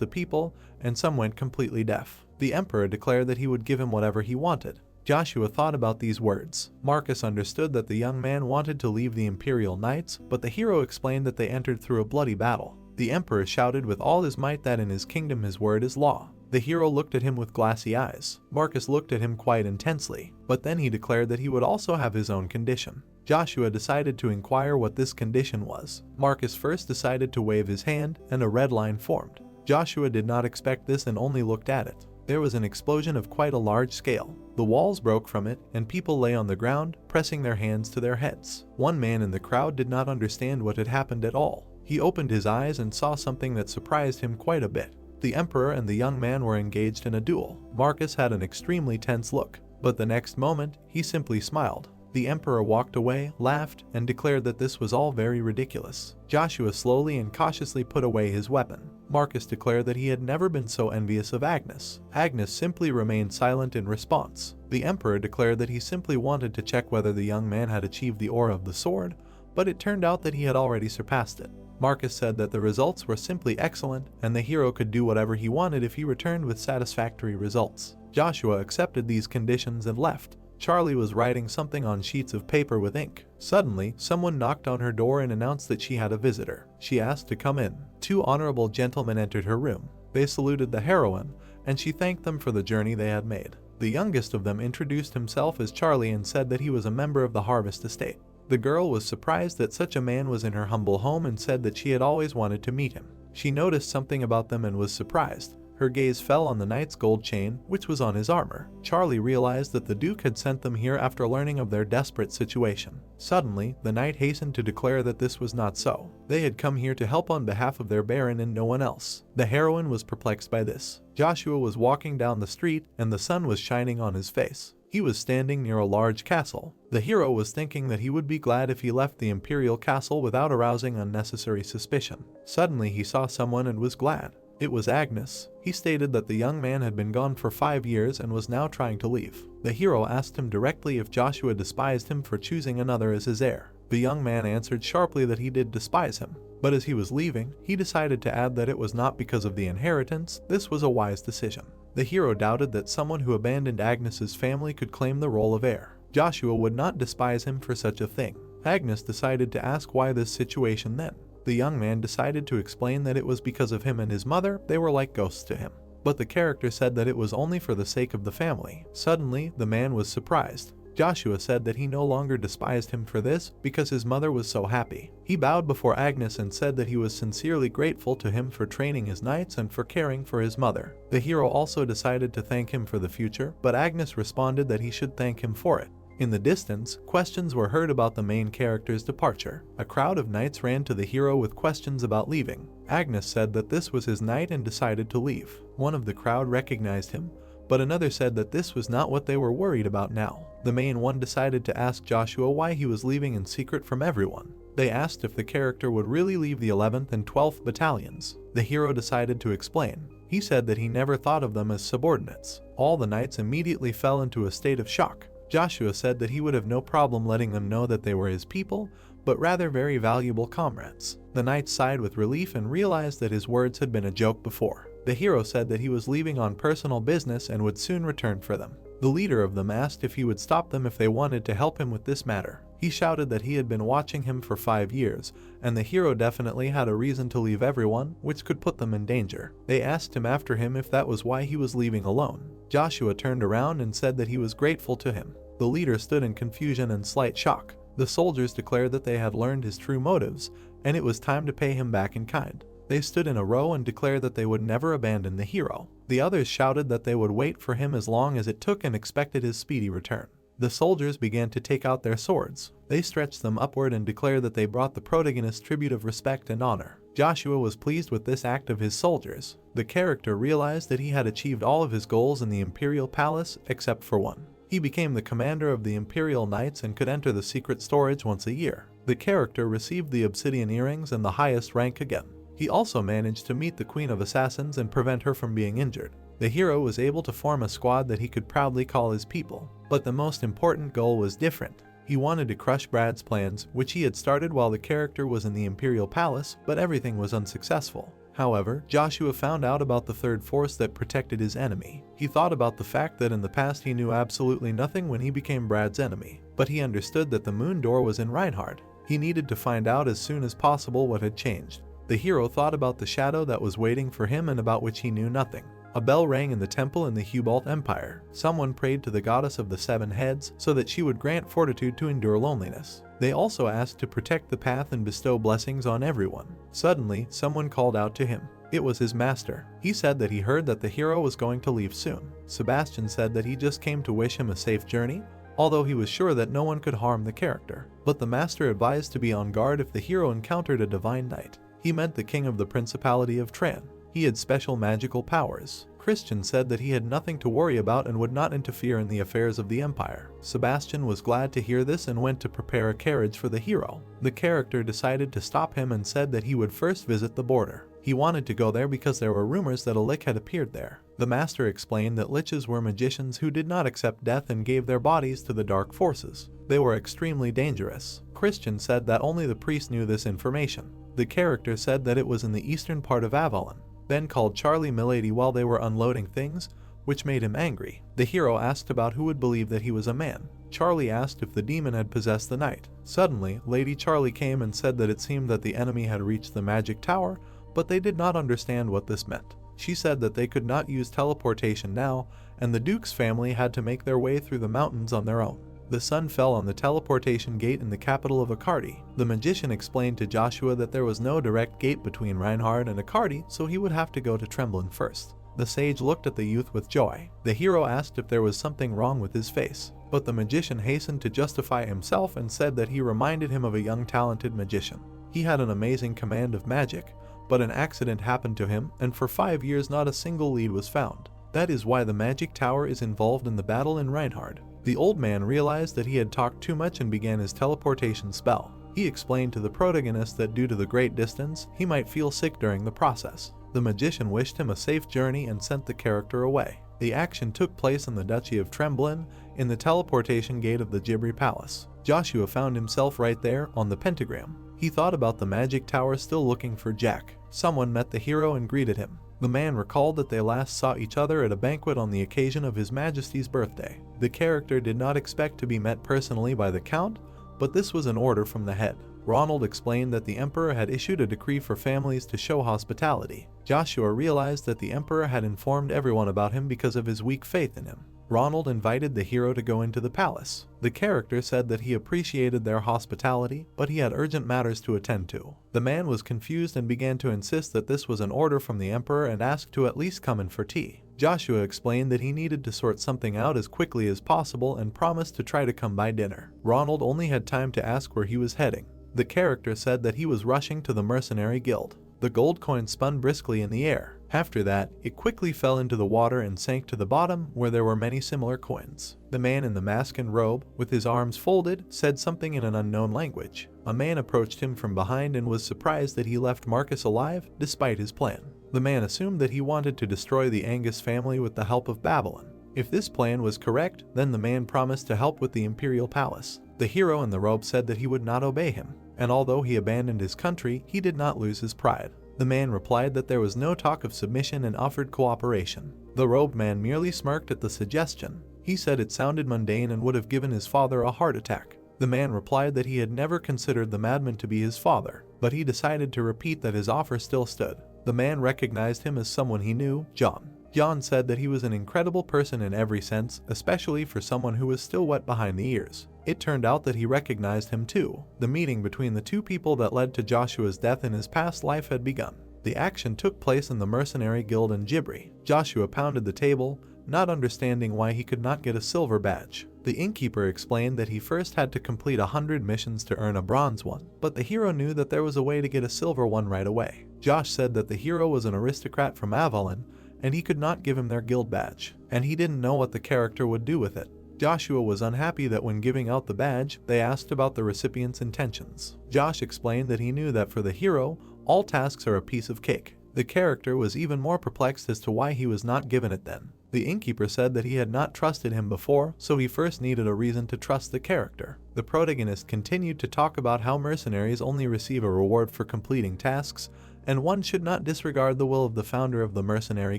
the people, and some went completely deaf. The emperor declared that he would give him whatever he wanted. Joshua thought about these words. Marcus understood that the young man wanted to leave the imperial knights, but the hero explained that they entered through a bloody battle. The emperor shouted with all his might that in his kingdom his word is law. The hero looked at him with glassy eyes. Marcus looked at him quite intensely, but then he declared that he would also have his own condition. Joshua decided to inquire what this condition was. Marcus first decided to wave his hand, and a red line formed. Joshua did not expect this and only looked at it. There was an explosion of quite a large scale. The walls broke from it, and people lay on the ground, pressing their hands to their heads. One man in the crowd did not understand what had happened at all. He opened his eyes and saw something that surprised him quite a bit. The emperor and the young man were engaged in a duel. Marcus had an extremely tense look, but the next moment, he simply smiled. The emperor walked away, laughed, and declared that this was all very ridiculous. Joshua slowly and cautiously put away his weapon. Marcus declared that he had never been so envious of Agnes. Agnes simply remained silent in response. The emperor declared that he simply wanted to check whether the young man had achieved the aura of the sword, but it turned out that he had already surpassed it. Marcus said that the results were simply excellent, and the hero could do whatever he wanted if he returned with satisfactory results. Joshua accepted these conditions and left. Charlie was writing something on sheets of paper with ink. Suddenly, someone knocked on her door and announced that she had a visitor. She asked to come in. Two honorable gentlemen entered her room. They saluted the heroine, and she thanked them for the journey they had made. The youngest of them introduced himself as Charlie and said that he was a member of the Harvest Estate. The girl was surprised that such a man was in her humble home and said that she had always wanted to meet him. She noticed something about them and was surprised. Her gaze fell on the knight's gold chain, which was on his armor. Charlie realized that the Duke had sent them here after learning of their desperate situation. Suddenly, the knight hastened to declare that this was not so. They had come here to help on behalf of their baron and no one else. The heroine was perplexed by this. Joshua was walking down the street, and the sun was shining on his face. He was standing near a large castle. The hero was thinking that he would be glad if he left the imperial castle without arousing unnecessary suspicion. Suddenly, he saw someone and was glad. It was Agnes. He stated that the young man had been gone for 5 years and was now trying to leave. The hero asked him directly if Joshua despised him for choosing another as his heir. The young man answered sharply that he did despise him, but as he was leaving, he decided to add that it was not because of the inheritance. This was a wise decision. The hero doubted that someone who abandoned Agnes's family could claim the role of heir. Joshua would not despise him for such a thing. Agnes decided to ask why this situation then. The young man decided to explain that it was because of him and his mother. They were like ghosts to him. But the character said that it was only for the sake of the family. Suddenly, the man was surprised. Joshua said that he no longer despised him for this because his mother was so happy. He bowed before Agnes and said that he was sincerely grateful to him for training his knights and for caring for his mother. The hero also decided to thank him for the future, but Agnes responded that he should thank him for it. In the distance, questions were heard about the main character's departure. A crowd of knights ran to the hero with questions about leaving. Agnes said that this was his night and decided to leave. One of the crowd recognized him, but another said that this was not what they were worried about now. The main one decided to ask Joshua why he was leaving in secret from everyone. They asked if the character would really leave the 11th and 12th battalions. The hero decided to explain. He said that he never thought of them as subordinates. All the knights immediately fell into a state of shock. Joshua said that he would have no problem letting them know that they were his people, but rather very valuable comrades. The knights sighed with relief and realized that his words had been a joke before. The hero said that he was leaving on personal business and would soon return for them. The leader of them asked if he would stop them if they wanted to help him with this matter. He shouted that he had been watching him for 5 years, and the hero definitely had a reason to leave everyone, which could put them in danger. They asked him after him if that was why he was leaving alone. Joshua turned around and said that he was grateful to him. The leader stood in confusion and slight shock. The soldiers declared that they had learned his true motives, and it was time to pay him back in kind. They stood in a row and declared that they would never abandon the hero. The others shouted that they would wait for him as long as it took and expected his speedy return. The soldiers began to take out their swords. They stretched them upward and declared that they brought the protagonist tribute of respect and honor. Joshua was pleased with this act of his soldiers. The character realized that he had achieved all of his goals in the Imperial Palace except for one. He became the commander of the Imperial Knights and could enter the secret storage once a year. The character received the obsidian earrings and the highest rank again. He also managed to meet the Queen of Assassins and prevent her from being injured. The hero was able to form a squad that he could proudly call his people. But the most important goal was different. He wanted to crush Brad's plans, which he had started while the character was in the Imperial Palace, but everything was unsuccessful. However, Joshua found out about the third force that protected his enemy. He thought about the fact that in the past he knew absolutely nothing when he became Brad's enemy, but he understood that the moon door was in Reinhard. He needed to find out as soon as possible what had changed. The hero thought about the shadow that was waiting for him and about which he knew nothing. A bell rang in the temple in the Hubalt Empire. Someone prayed to the goddess of the 7 heads so that she would grant fortitude to endure loneliness. They also asked to protect the path and bestow blessings on everyone. Suddenly, someone called out to him. It was his master. He said that he heard that the hero was going to leave soon. Sebastian said that he just came to wish him a safe journey, although he was sure that no one could harm the character. But the master advised to be on guard if the hero encountered a divine knight. He meant the king of the Principality of Tran. He had special magical powers. Christian said that he had nothing to worry about and would not interfere in the affairs of the Empire. Sebastian was glad to hear this and went to prepare a carriage for the hero. The character decided to stop him and said that he would first visit the border. He wanted to go there because there were rumors that a lich had appeared there. The master explained that liches were magicians who did not accept death and gave their bodies to the dark forces. They were extremely dangerous. Christian said that only the priest knew this information. The character said that it was in the eastern part of Avalon. Then called Charlie Milady while they were unloading things, which made him angry. The hero asked about who would believe that he was a man. Charlie asked if the demon had possessed the knight. Suddenly, Lady Charlie came and said that it seemed that the enemy had reached the magic tower, but they did not understand what this meant. She said that they could not use teleportation now, and the Duke's family had to make their way through the mountains on their own. The sun fell on the teleportation gate in the capital of Akardi. The magician explained to Joshua that there was no direct gate between Reinhard and Akardi, so he would have to go to Tremblen first. The sage looked at the youth with joy. The hero asked if there was something wrong with his face, but the magician hastened to justify himself and said that he reminded him of a young talented magician. He had an amazing command of magic, but an accident happened to him, and for 5 years not a single lead was found. That is why the magic tower is involved in the battle in Reinhard. The old man realized that he had talked too much and began his teleportation spell. He explained to the protagonist that due to the great distance, he might feel sick during the process. The magician wished him a safe journey and sent the character away. The action took place in the Duchy of Tremblen, in the teleportation gate of the Jibri Palace. Joshua found himself right there, on the pentagram. He thought about the magic tower, still looking for Jack. Someone met the hero and greeted him. The man recalled that they last saw each other at a banquet on the occasion of His Majesty's birthday. The character did not expect to be met personally by the Count, but this was an order from the head. Ronald explained that the Emperor had issued a decree for families to show hospitality. Joshua realized that the Emperor had informed everyone about him because of his weak faith in him. Ronald invited the hero to go into the palace. The character said that he appreciated their hospitality, but he had urgent matters to attend to. The man was confused and began to insist that this was an order from the Emperor and asked to at least come in for tea. Joshua explained that he needed to sort something out as quickly as possible and promised to try to come by dinner. Ronald only had time to ask where he was heading. The character said that he was rushing to the mercenary guild. The gold coin spun briskly in the air. After that, it quickly fell into the water and sank to the bottom where there were many similar coins. The man in the mask and robe, with his arms folded, said something in an unknown language. A man approached him from behind and was surprised that he left Marcus alive despite his plan. The man assumed that he wanted to destroy the Angus family with the help of Babylon. If this plan was correct, then the man promised to help with the imperial palace. The hero in the robe said that he would not obey him, and although he abandoned his country, he did not lose his pride. The man replied that there was no talk of submission and offered cooperation. The robed man merely smirked at the suggestion. He said it sounded mundane and would have given his father a heart attack. The man replied that he had never considered the madman to be his father, but he decided to repeat that his offer still stood. The man recognized him as someone he knew, John. John said that he was an incredible person in every sense, especially for someone who was still wet behind the ears. It turned out that he recognized him too. The meeting between the two people that led to Joshua's death in his past life had begun. The action took place in the mercenary guild in Jibri. Joshua pounded the table, not understanding why he could not get a silver badge. The innkeeper explained that he first had to complete 100 missions to earn a bronze one, but the hero knew that there was a way to get a silver one right away. Josh said that the hero was an aristocrat from Avalon, and he could not give him their guild badge, and he didn't know what the character would do with it. Joshua was unhappy that when giving out the badge, they asked about the recipient's intentions. Josh explained that he knew that for the hero, all tasks are a piece of cake. The character was even more perplexed as to why he was not given it then. The innkeeper said that he had not trusted him before, so he first needed a reason to trust the character. The protagonist continued to talk about how mercenaries only receive a reward for completing tasks, and one should not disregard the will of the founder of the mercenary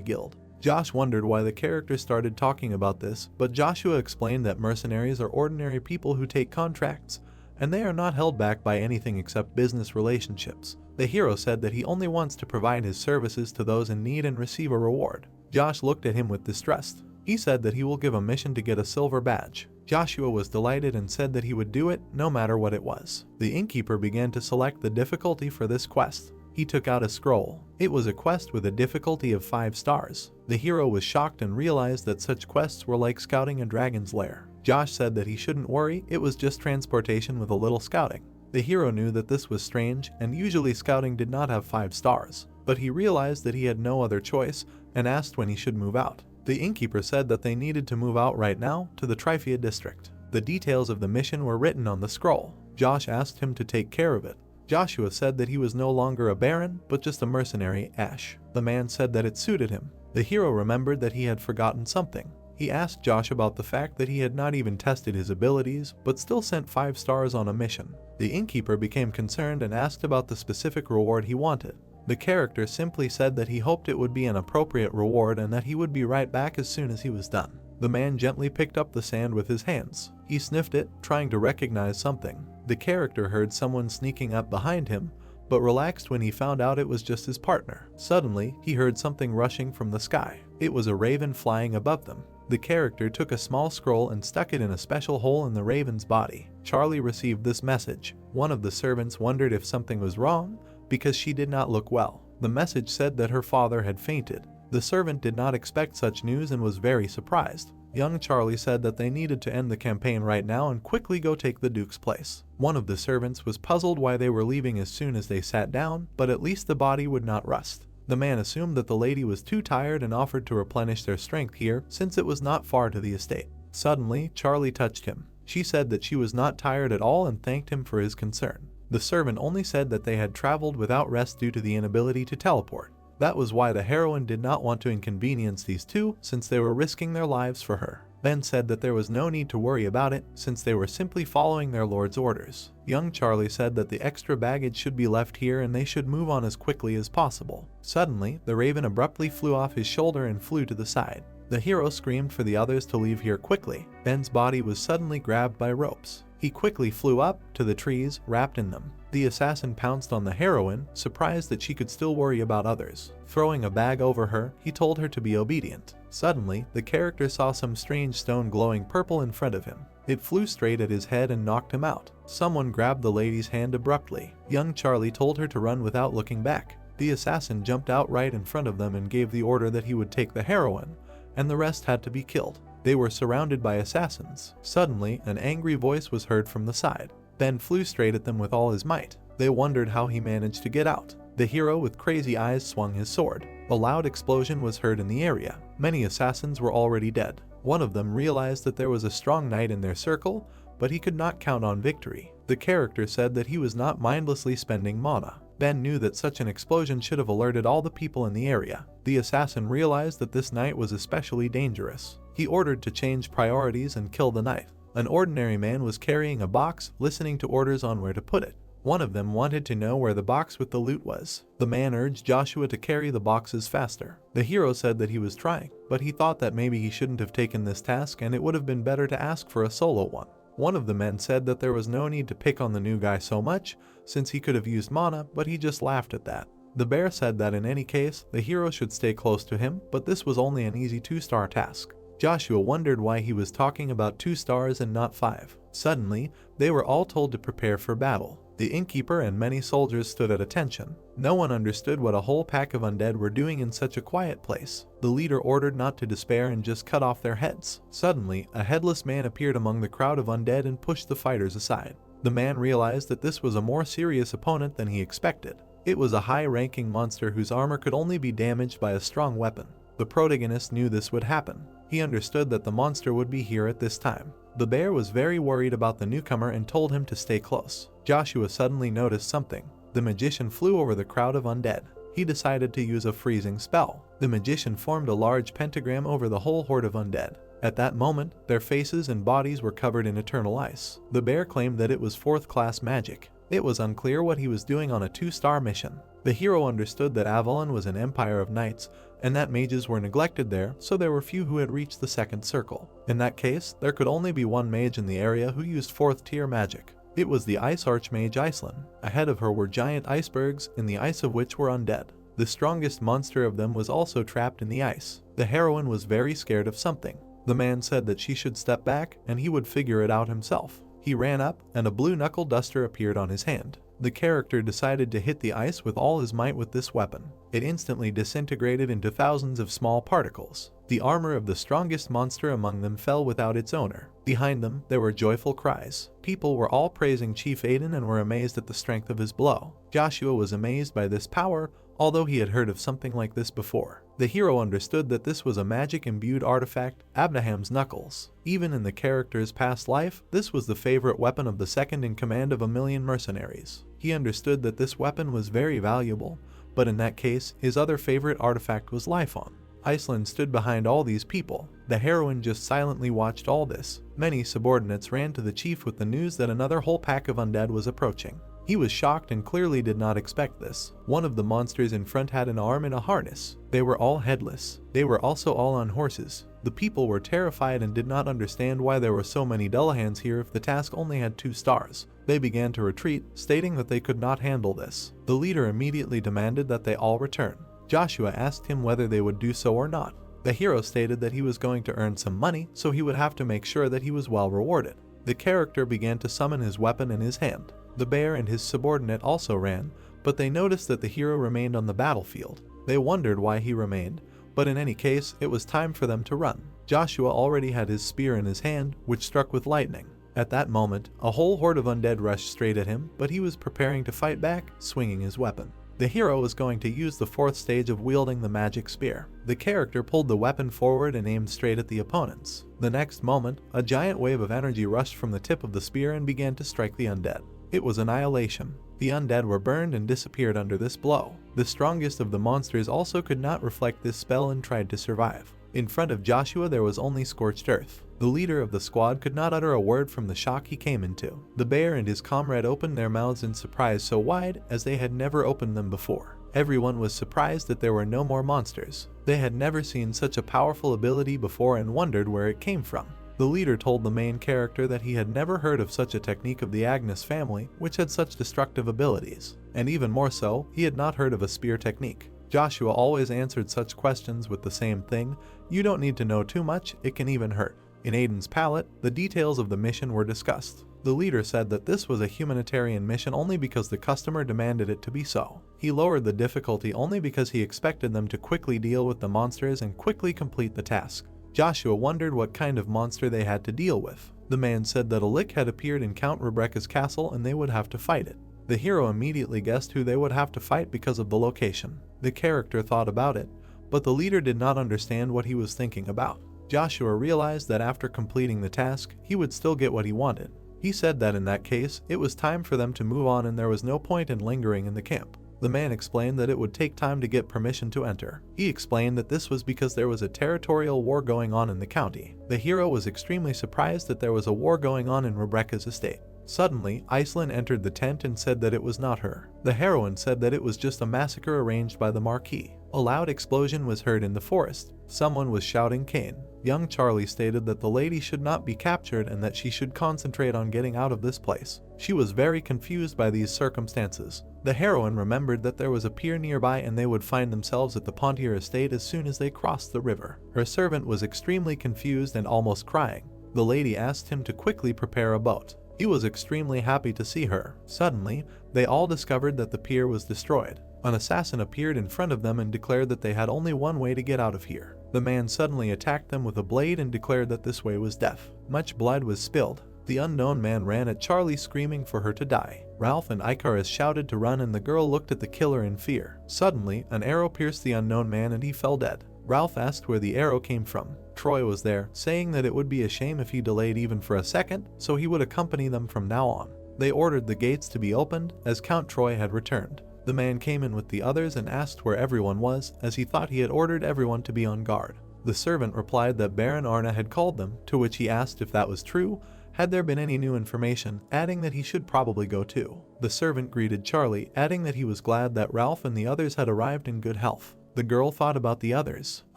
guild. Josh wondered why the character started talking about this, but Joshua explained that mercenaries are ordinary people who take contracts, and they are not held back by anything except business relationships. The hero said that he only wants to provide his services to those in need and receive a reward. Josh looked at him with distrust. He said that he will give a mission to get a silver badge. Joshua was delighted and said that he would do it no matter what it was. The innkeeper began to select the difficulty for this quest. He took out a scroll. It was a quest with a difficulty of 5 stars. The hero was shocked and realized that such quests were like scouting a dragon's lair. Josh said that he shouldn't worry, it was just transportation with a little scouting. The hero knew that this was strange, and usually scouting did not have 5 stars. But he realized that he had no other choice and asked when he should move out. The innkeeper said that they needed to move out right now to the Tryphia district. The details of the mission were written on the scroll. Josh asked him to take care of it. Joshua said that he was no longer a baron, but just a mercenary, Ash. The man said that it suited him. The hero remembered that he had forgotten something. He asked Josh about the fact that he had not even tested his abilities, but still sent 5 stars on a mission. The innkeeper became concerned and asked about the specific reward he wanted. The character simply said that he hoped it would be an appropriate reward and that he would be right back as soon as he was done. The man gently picked up the sand with his hands. He sniffed it, trying to recognize something. The character heard someone sneaking up behind him, but relaxed when he found out it was just his partner. Suddenly, he heard something rushing from the sky. It was a raven flying above them. The character took a small scroll and stuck it in a special hole in the raven's body. Charlie received this message. One of the servants wondered if something was wrong, because she did not look well. The message said that her father had fainted. The servant did not expect such news and was very surprised. Young Charlie said that they needed to end the campaign right now and quickly go take the Duke's place. One of the servants was puzzled why they were leaving as soon as they sat down, but at least the body would not rust. The man assumed that the lady was too tired and offered to replenish their strength here since it was not far to the estate. Suddenly, Charlie touched him. She said that she was not tired at all and thanked him for his concern. The servant only said that they had traveled without rest due to the inability to teleport. That was why the heroine did not want to inconvenience these two since they were risking their lives for her. Ben said that there was no need to worry about it since they were simply following their lord's orders. Young Charlie said that the extra baggage should be left here and they should move on as quickly as possible. Suddenly, the raven abruptly flew off his shoulder and flew to the side. The hero screamed for the others to leave here quickly. Ben's body was suddenly grabbed by ropes. He quickly flew up to the trees, wrapped in them. The assassin pounced on the heroine, surprised that she could still worry about others. Throwing a bag over her, he told her to be obedient. Suddenly, the character saw some strange stone glowing purple in front of him. It flew straight at his head and knocked him out. Someone grabbed the lady's hand abruptly. Young Charlie told her to run without looking back. The assassin jumped out right in front of them and gave the order that he would take the heroine, and the rest had to be killed. They were surrounded by assassins. Suddenly, an angry voice was heard from the side. Ben flew straight at them with all his might. They wondered how he managed to get out. The hero with crazy eyes swung his sword. A loud explosion was heard in the area. Many assassins were already dead. One of them realized that there was a strong knight in their circle, but he could not count on victory. The character said that he was not mindlessly spending mana. Ben knew that such an explosion should have alerted all the people in the area. The assassin realized that this knight was especially dangerous. He ordered to change priorities and kill the knight. An ordinary man was carrying a box, listening to orders on where to put it. One of them wanted to know where the box with the loot was. The man urged Joshua to carry the boxes faster. The hero said that he was trying, but he thought that maybe he shouldn't have taken this task and it would have been better to ask for a solo one. One of the men said that there was no need to pick on the new guy so much, since he could have used mana, but he just laughed at that. The bear said that in any case, the hero should stay close to him, but this was only an easy 2-star task. Joshua wondered why he was talking about 2 stars and not 5. Suddenly, they were all told to prepare for battle. The innkeeper and many soldiers stood at attention. No one understood what a whole pack of undead were doing in such a quiet place. The leader ordered not to despair and just cut off their heads. Suddenly, a headless man appeared among the crowd of undead and pushed the fighters aside. The man realized that this was a more serious opponent than he expected. It was a high-ranking monster whose armor could only be damaged by a strong weapon. The protagonist knew this would happen. He understood that the monster would be here at this time. The bear was very worried about the newcomer and told him to stay close. Joshua suddenly noticed something. The magician flew over the crowd of undead. He decided to use a freezing spell. The magician formed a large pentagram over the whole horde of undead. At that moment, their faces and bodies were covered in eternal ice. The bear claimed that it was 4th-class magic. It was unclear what he was doing on a 2-star mission. The hero understood that Avalon was an empire of knights, and that mages were neglected there, so there were few who had reached the 2nd circle. In that case, there could only be one mage in the area who used 4th-tier magic. It was the Ice Archmage Iceland. Ahead of her were giant icebergs, in the ice of which were undead. The strongest monster of them was also trapped in the ice. The heroine was very scared of something. The man said that she should step back, and he would figure it out himself. He ran up, and a blue knuckle duster appeared on his hand. The character decided to hit the ice with all his might with this weapon. It instantly disintegrated into thousands of small particles. The armor of the strongest monster among them fell without its owner. Behind them, there were joyful cries. People were all praising Chief Aiden and were amazed at the strength of his blow. Joshua was amazed by this power, although he had heard of something like this before. The hero understood that this was a magic-imbued artifact, Abraham's Knuckles. Even in the character's past life, this was the favorite weapon of the second-in-command of 1,000,000 mercenaries. He understood that this weapon was very valuable, but in that case, his other favorite artifact was Lifon. Iceland stood behind all these people. The heroine just silently watched all this. Many subordinates ran to the chief with the news that another whole pack of undead was approaching. He was shocked and clearly did not expect this. One of the monsters in front had an arm and a harness. They were all headless. They were also all on horses. The people were terrified and did not understand why there were so many Dullahands here if the task only had 2 stars. They began to retreat, stating that they could not handle this. The leader immediately demanded that they all return. Joshua asked him whether they would do so or not. The hero stated that he was going to earn some money, so he would have to make sure that he was well rewarded. The character began to summon his weapon in his hand. The bear and his subordinate also ran, but they noticed that the hero remained on the battlefield. They wondered why he remained, but in any case, it was time for them to run. Joshua already had his spear in his hand, which struck with lightning. At that moment, a whole horde of undead rushed straight at him, but he was preparing to fight back, swinging his weapon. The hero was going to use the 4th stage of wielding the magic spear. The character pulled the weapon forward and aimed straight at the opponents. The next moment, a giant wave of energy rushed from the tip of the spear and began to strike the undead. It was annihilation. The undead were burned and disappeared under this blow. The strongest of the monsters also could not reflect this spell and tried to survive. In front of Joshua there was only scorched earth. The leader of the squad could not utter a word from the shock he came into. The bear and his comrade opened their mouths in surprise so wide as they had never opened them before. Everyone was surprised that there were no more monsters. They had never seen such a powerful ability before and wondered where it came from. The leader told the main character that he had never heard of such a technique of the Agnes family, which had such destructive abilities. And even more so, he had not heard of a spear technique. Joshua always answered such questions with the same thing: you don't need to know too much, it can even hurt. In Aiden's palette, the details of the mission were discussed. The leader said that this was a humanitarian mission only because the customer demanded it to be so. He lowered the difficulty only because he expected them to quickly deal with the monsters and quickly complete the task. Joshua wondered what kind of monster they had to deal with. The man said that a lick had appeared in Count Rebecca's castle and they would have to fight it. The hero immediately guessed who they would have to fight because of the location. The character thought about it, but the leader did not understand what he was thinking about. Joshua realized that after completing the task, he would still get what he wanted. He said that in that case, it was time for them to move on and there was no point in lingering in the camp. The man explained that it would take time to get permission to enter. He explained that this was because there was a territorial war going on in the county. The hero was extremely surprised that there was a war going on in Rebecca's estate. Suddenly, Iceland entered the tent and said that it was not her. The heroine said that it was just a massacre arranged by the Marquis. A loud explosion was heard in the forest. Someone was shouting Cain. Young Charlie stated that the lady should not be captured and that she should concentrate on getting out of this place. She was very confused by these circumstances. The heroine remembered that there was a pier nearby and they would find themselves at the Pontier estate as soon as they crossed the river. Her servant was extremely confused and almost crying. The lady asked him to quickly prepare a boat. He was extremely happy to see her. Suddenly, they all discovered that the pier was destroyed. An assassin appeared in front of them and declared that they had only one way to get out of here. The man suddenly attacked them with a blade and declared that this way was death. Much blood was spilled. The unknown man ran at Charlie screaming for her to die. Ralph and Icarus shouted to run and the girl looked at the killer in fear. Suddenly, an arrow pierced the unknown man and he fell dead. Ralph asked where the arrow came from. Troy was there, saying that it would be a shame if he delayed even for a second, so he would accompany them from now on. They ordered the gates to be opened, as Count Troy had returned. The man came in with the others and asked where everyone was, as he thought he had ordered everyone to be on guard. The servant replied that Baron Arna had called them, to which he asked if that was true, had there been any new information, adding that he should probably go too. The servant greeted Charlie, adding that he was glad that Ralph and the others had arrived in good health. The girl thought about the others.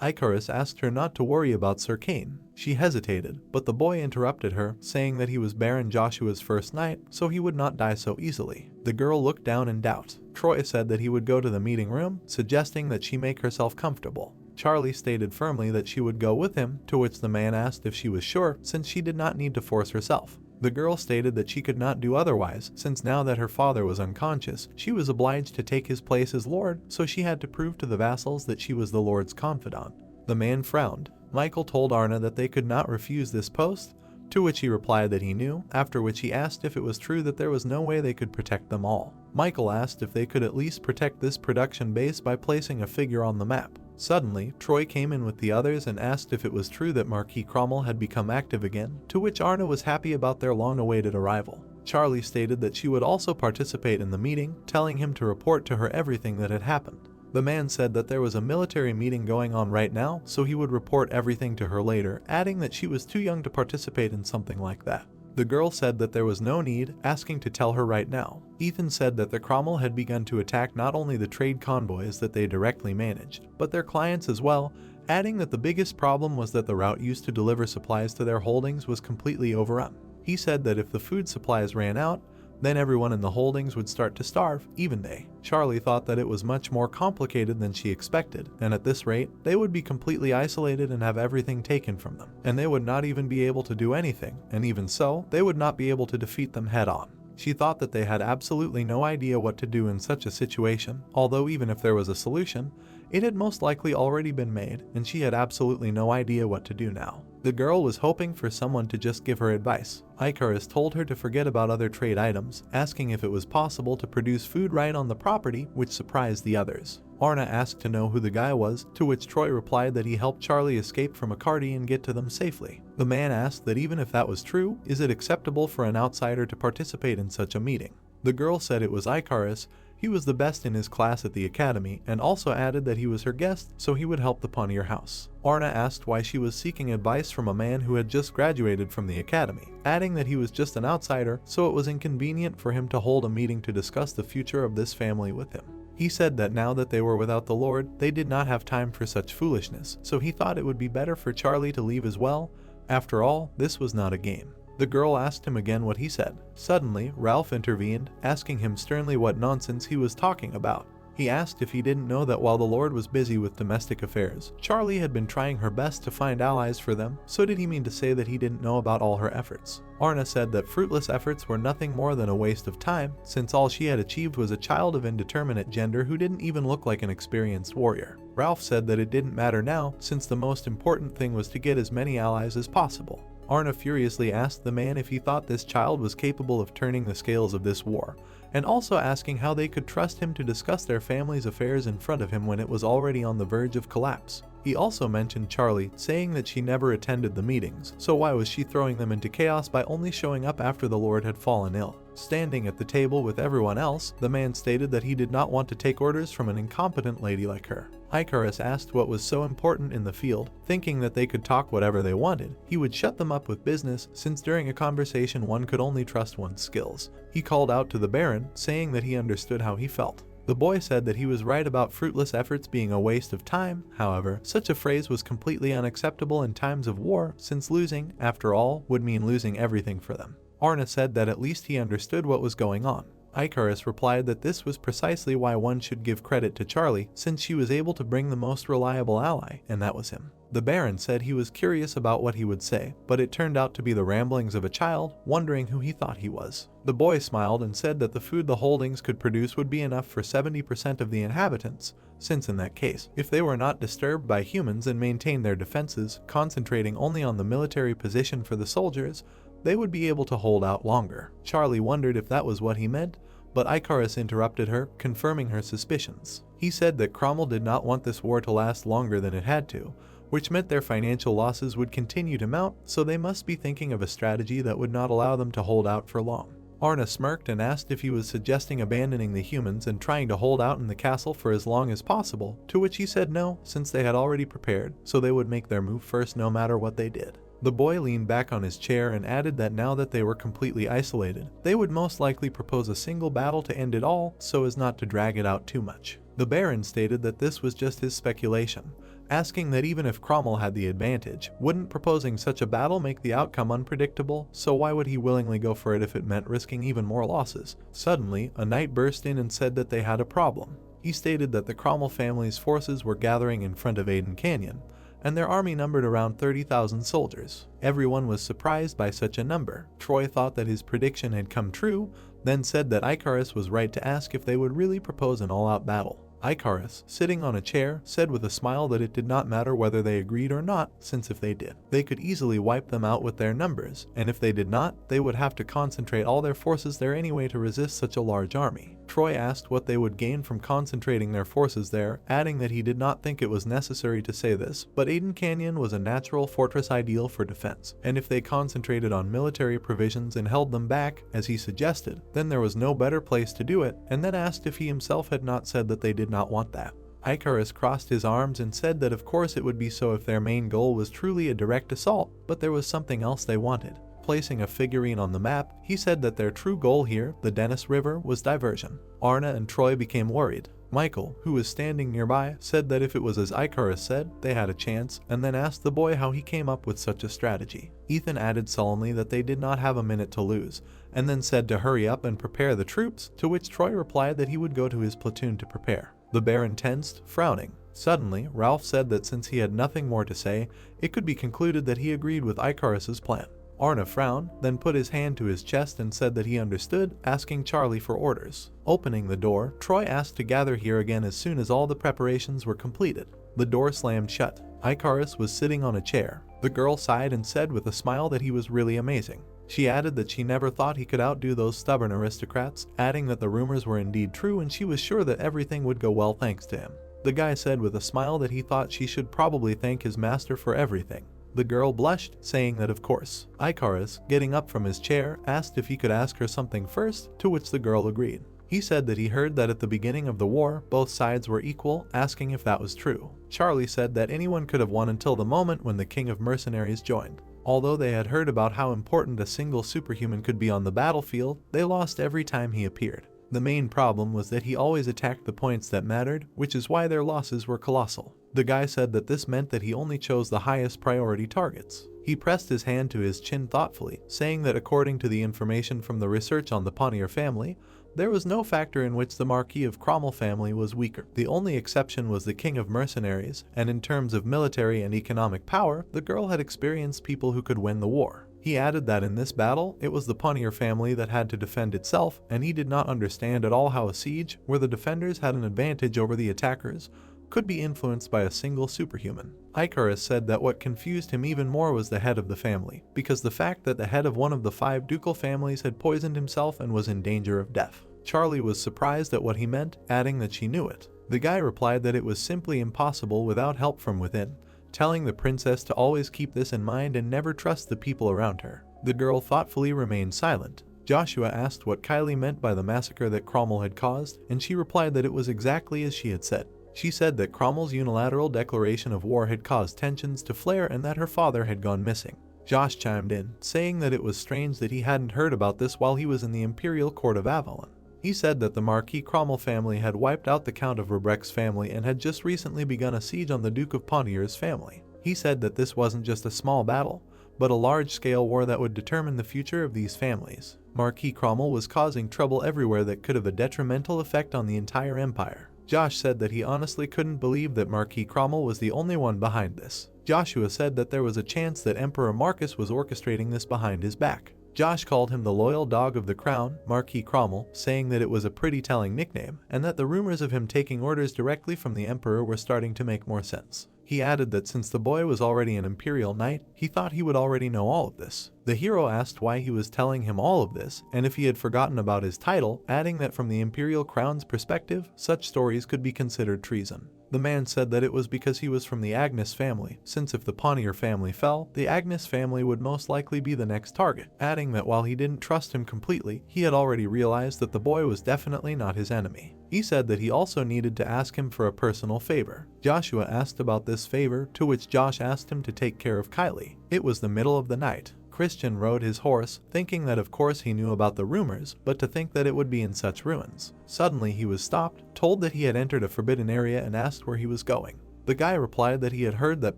Icarus asked her not to worry about Sir Cain. She hesitated, but the boy interrupted her, saying that he was Baron Joshua's first knight, so he would not die so easily. The girl looked down in doubt. Troy said that he would go to the meeting room, suggesting that she make herself comfortable. Charlie stated firmly that she would go with him, to which the man asked if she was sure, since she did not need to force herself. The girl stated that she could not do otherwise, since now that her father was unconscious, she was obliged to take his place as lord, so she had to prove to the vassals that she was the lord's confidant. The man frowned. Michael told Arna that they could not refuse this post, to which he replied that he knew, after which he asked if it was true that there was no way they could protect them all. Michael asked if they could at least protect this production base by placing a figure on the map. Suddenly, Troy came in with the others and asked if it was true that Marquis Cromwell had become active again, to which Arna was happy about their long-awaited arrival. Charlie stated that she would also participate in the meeting, telling him to report to her everything that had happened. The man said that there was a military meeting going on right now, so he would report everything to her later, adding that she was too young to participate in something like that. The girl said that there was no need, asking to tell her right now. Ethan said that the Cromwell had begun to attack not only the trade convoys that they directly managed, but their clients as well, adding that the biggest problem was that the route used to deliver supplies to their holdings was completely overrun. He said that if the food supplies ran out, then everyone in the holdings would start to starve, even they. Charlie thought that it was much more complicated than she expected, and at this rate, they would be completely isolated and have everything taken from them, and they would not even be able to do anything, and even so, they would not be able to defeat them head-on. She thought that they had absolutely no idea what to do in such a situation, although even if there was a solution, it had most likely already been made, and she had absolutely no idea what to do now. The girl was hoping for someone to just give her advice. Icarus told her to forget about other trade items, asking if it was possible to produce food right on the property, which surprised the others. Arna asked to know who the guy was, to which Troy replied that he helped Charlie escape from a carty and get to them safely. The man asked that even if that was true, is it acceptable for an outsider to participate in such a meeting? The girl said it was Icarus. He was the best in his class at the academy, and also added that he was her guest, so he would help the Pontier house. Arna asked why she was seeking advice from a man who had just graduated from the academy, adding that he was just an outsider, so it was inconvenient for him to hold a meeting to discuss the future of this family with him. He said that now that they were without the Lord, they did not have time for such foolishness, so he thought it would be better for Charlie to leave as well. After all, this was not a game. The girl asked him again what he said. Suddenly, Ralph intervened, asking him sternly what nonsense he was talking about. He asked if he didn't know that while the Lord was busy with domestic affairs, Charlie had been trying her best to find allies for them, so did he mean to say that he didn't know about all her efforts? Arna said that fruitless efforts were nothing more than a waste of time, since all she had achieved was a child of indeterminate gender who didn't even look like an experienced warrior. Ralph said that it didn't matter now, since the most important thing was to get as many allies as possible. Arna furiously asked the man if he thought this child was capable of turning the scales of this war, and also asking how they could trust him to discuss their family's affairs in front of him when it was already on the verge of collapse. He also mentioned Charlie, saying that she never attended the meetings, so why was she throwing them into chaos by only showing up after the Lord had fallen ill? Standing at the table with everyone else, the man stated that he did not want to take orders from an incompetent lady like her. Icarus asked what was so important in the field, thinking that they could talk whatever they wanted. He would shut them up with business, since during a conversation one could only trust one's skills. He called out to the Baron, saying that he understood how he felt. The boy said that he was right about fruitless efforts being a waste of time. However, such a phrase was completely unacceptable in times of war, since losing, after all, would mean losing everything for them. Arna said that at least he understood what was going on. Icarus replied that this was precisely why one should give credit to Charlie, since she was able to bring the most reliable ally, and that was him. The Baron said he was curious about what he would say, but it turned out to be the ramblings of a child, wondering who he thought he was. The boy smiled and said that the food the holdings could produce would be enough for 70% of the inhabitants, since in that case, if they were not disturbed by humans and maintained their defenses, concentrating only on the military position for the soldiers, they would be able to hold out longer. Charlie wondered if that was what he meant, but Icarus interrupted her, confirming her suspicions. He said that Cromwell did not want this war to last longer than it had to, which meant their financial losses would continue to mount, so they must be thinking of a strategy that would not allow them to hold out for long. Arna smirked and asked if he was suggesting abandoning the humans and trying to hold out in the castle for as long as possible, to which he said no, since they had already prepared, so they would make their move first no matter what they did. The boy leaned back on his chair and added that now that they were completely isolated, they would most likely propose a single battle to end it all, so as not to drag it out too much. The Baron stated that this was just his speculation, asking that even if Cromwell had the advantage, wouldn't proposing such a battle make the outcome unpredictable, so why would he willingly go for it if it meant risking even more losses? Suddenly, a knight burst in and said that they had a problem. He stated that the Cromwell family's forces were gathering in front of Aden Canyon, and their army numbered around 30,000 soldiers. Everyone was surprised by such a number. Troy thought that his prediction had come true, then said that Icarus was right to ask if they would really propose an all-out battle. Icarus, sitting on a chair, said with a smile that it did not matter whether they agreed or not, since if they did, they could easily wipe them out with their numbers, and if they did not, they would have to concentrate all their forces there anyway to resist such a large army. Troy asked what they would gain from concentrating their forces there, adding that he did not think it was necessary to say this, but Aden Canyon was a natural fortress ideal for defense, and if they concentrated on military provisions and held them back, as he suggested, then there was no better place to do it, and then asked if he himself had not said that they did not want that. Icarus crossed his arms and said that of course it would be so if their main goal was truly a direct assault, but there was something else they wanted. Placing a figurine on the map, he said that their true goal here, the Dennis River, was diversion. Arna and Troy became worried. Michael, who was standing nearby, said that if it was as Icarus said, they had a chance, and then asked the boy how he came up with such a strategy. Ethan added solemnly that they did not have a minute to lose, and then said to hurry up and prepare the troops, to which Troy replied that he would go to his platoon to prepare. The Baron tensed, frowning. Suddenly, Ralph said that since he had nothing more to say, it could be concluded that he agreed with Icarus's plan. Arna frowned, then put his hand to his chest and said that he understood, asking Charlie for orders. Opening the door, Troy asked to gather here again as soon as all the preparations were completed. The door slammed shut. Icarus was sitting on a chair. The girl sighed and said with a smile that he was really amazing. She added that she never thought he could outdo those stubborn aristocrats, adding that the rumors were indeed true and she was sure that everything would go well thanks to him. The guy said with a smile that he thought she should probably thank his master for everything. The girl blushed, saying that of course. Icarus, getting up from his chair, asked if he could ask her something first, to which the girl agreed. He said that he heard that at the beginning of the war, both sides were equal, asking if that was true. Charlie said that anyone could have won until the moment when the king of mercenaries joined. Although they had heard about how important a single superhuman could be on the battlefield, they lost every time he appeared. The main problem was that he always attacked the points that mattered, which is why their losses were colossal. The guy said that this meant that he only chose the highest priority targets. He pressed his hand to his chin thoughtfully, saying that according to the information from the research on the Pontier family, There was no factor in which the Marquis of Cromwell family was weaker. The only exception was the King of Mercenaries, and in terms of military and economic power, the girl had experienced people who could win the war. He added that in this battle, it was the Punir family that had to defend itself, and he did not understand at all how a siege, where the defenders had an advantage over the attackers, could be influenced by a single superhuman. Icarus said that what confused him even more was the head of the family, because the fact that the head of one of the 5 ducal families had poisoned himself and was in danger of death. Charlie was surprised at what he meant, adding that she knew it. The guy replied that it was simply impossible without help from within, telling the princess to always keep this in mind and never trust the people around her. The girl thoughtfully remained silent. Joshua asked what Kylie meant by the massacre that Cromwell had caused, and she replied that it was exactly as she had said. She said that Cromwell's unilateral declaration of war had caused tensions to flare and that her father had gone missing. Josh chimed in, saying that it was strange that he hadn't heard about this while he was in the imperial court of Avalon. He said that the Marquis Cromwell family had wiped out the Count of Rebrec's family and had just recently begun a siege on the Duke of Ponier's family. He said that this wasn't just a small battle, but a large-scale war that would determine the future of these families. Marquis Cromwell was causing trouble everywhere that could have a detrimental effect on the entire empire. Josh said that he honestly couldn't believe that Marquis Cromwell was the only one behind this. Joshua said that there was a chance that Emperor Marcus was orchestrating this behind his back. Josh called him the loyal dog of the crown, Marquis Cromwell, saying that it was a pretty telling nickname, and that the rumors of him taking orders directly from the emperor were starting to make more sense. He added that since the boy was already an imperial knight, he thought he would already know all of this. The hero asked why he was telling him all of this, and if he had forgotten about his title, adding that from the imperial crown's perspective, such stories could be considered treason. The man said that it was because he was from the Agnes family, since if the Ponier family fell, the Agnes family would most likely be the next target, adding that while he didn't trust him completely, he had already realized that the boy was definitely not his enemy. He said that he also needed to ask him for a personal favor. Joshua asked about this favor, to which Josh asked him to take care of Kylie. It was the middle of the night. Christian rode his horse, thinking that of course he knew about the rumors, but to think that it would be in such ruins. Suddenly he was stopped, told that he had entered a forbidden area and asked where he was going. The guy replied that he had heard that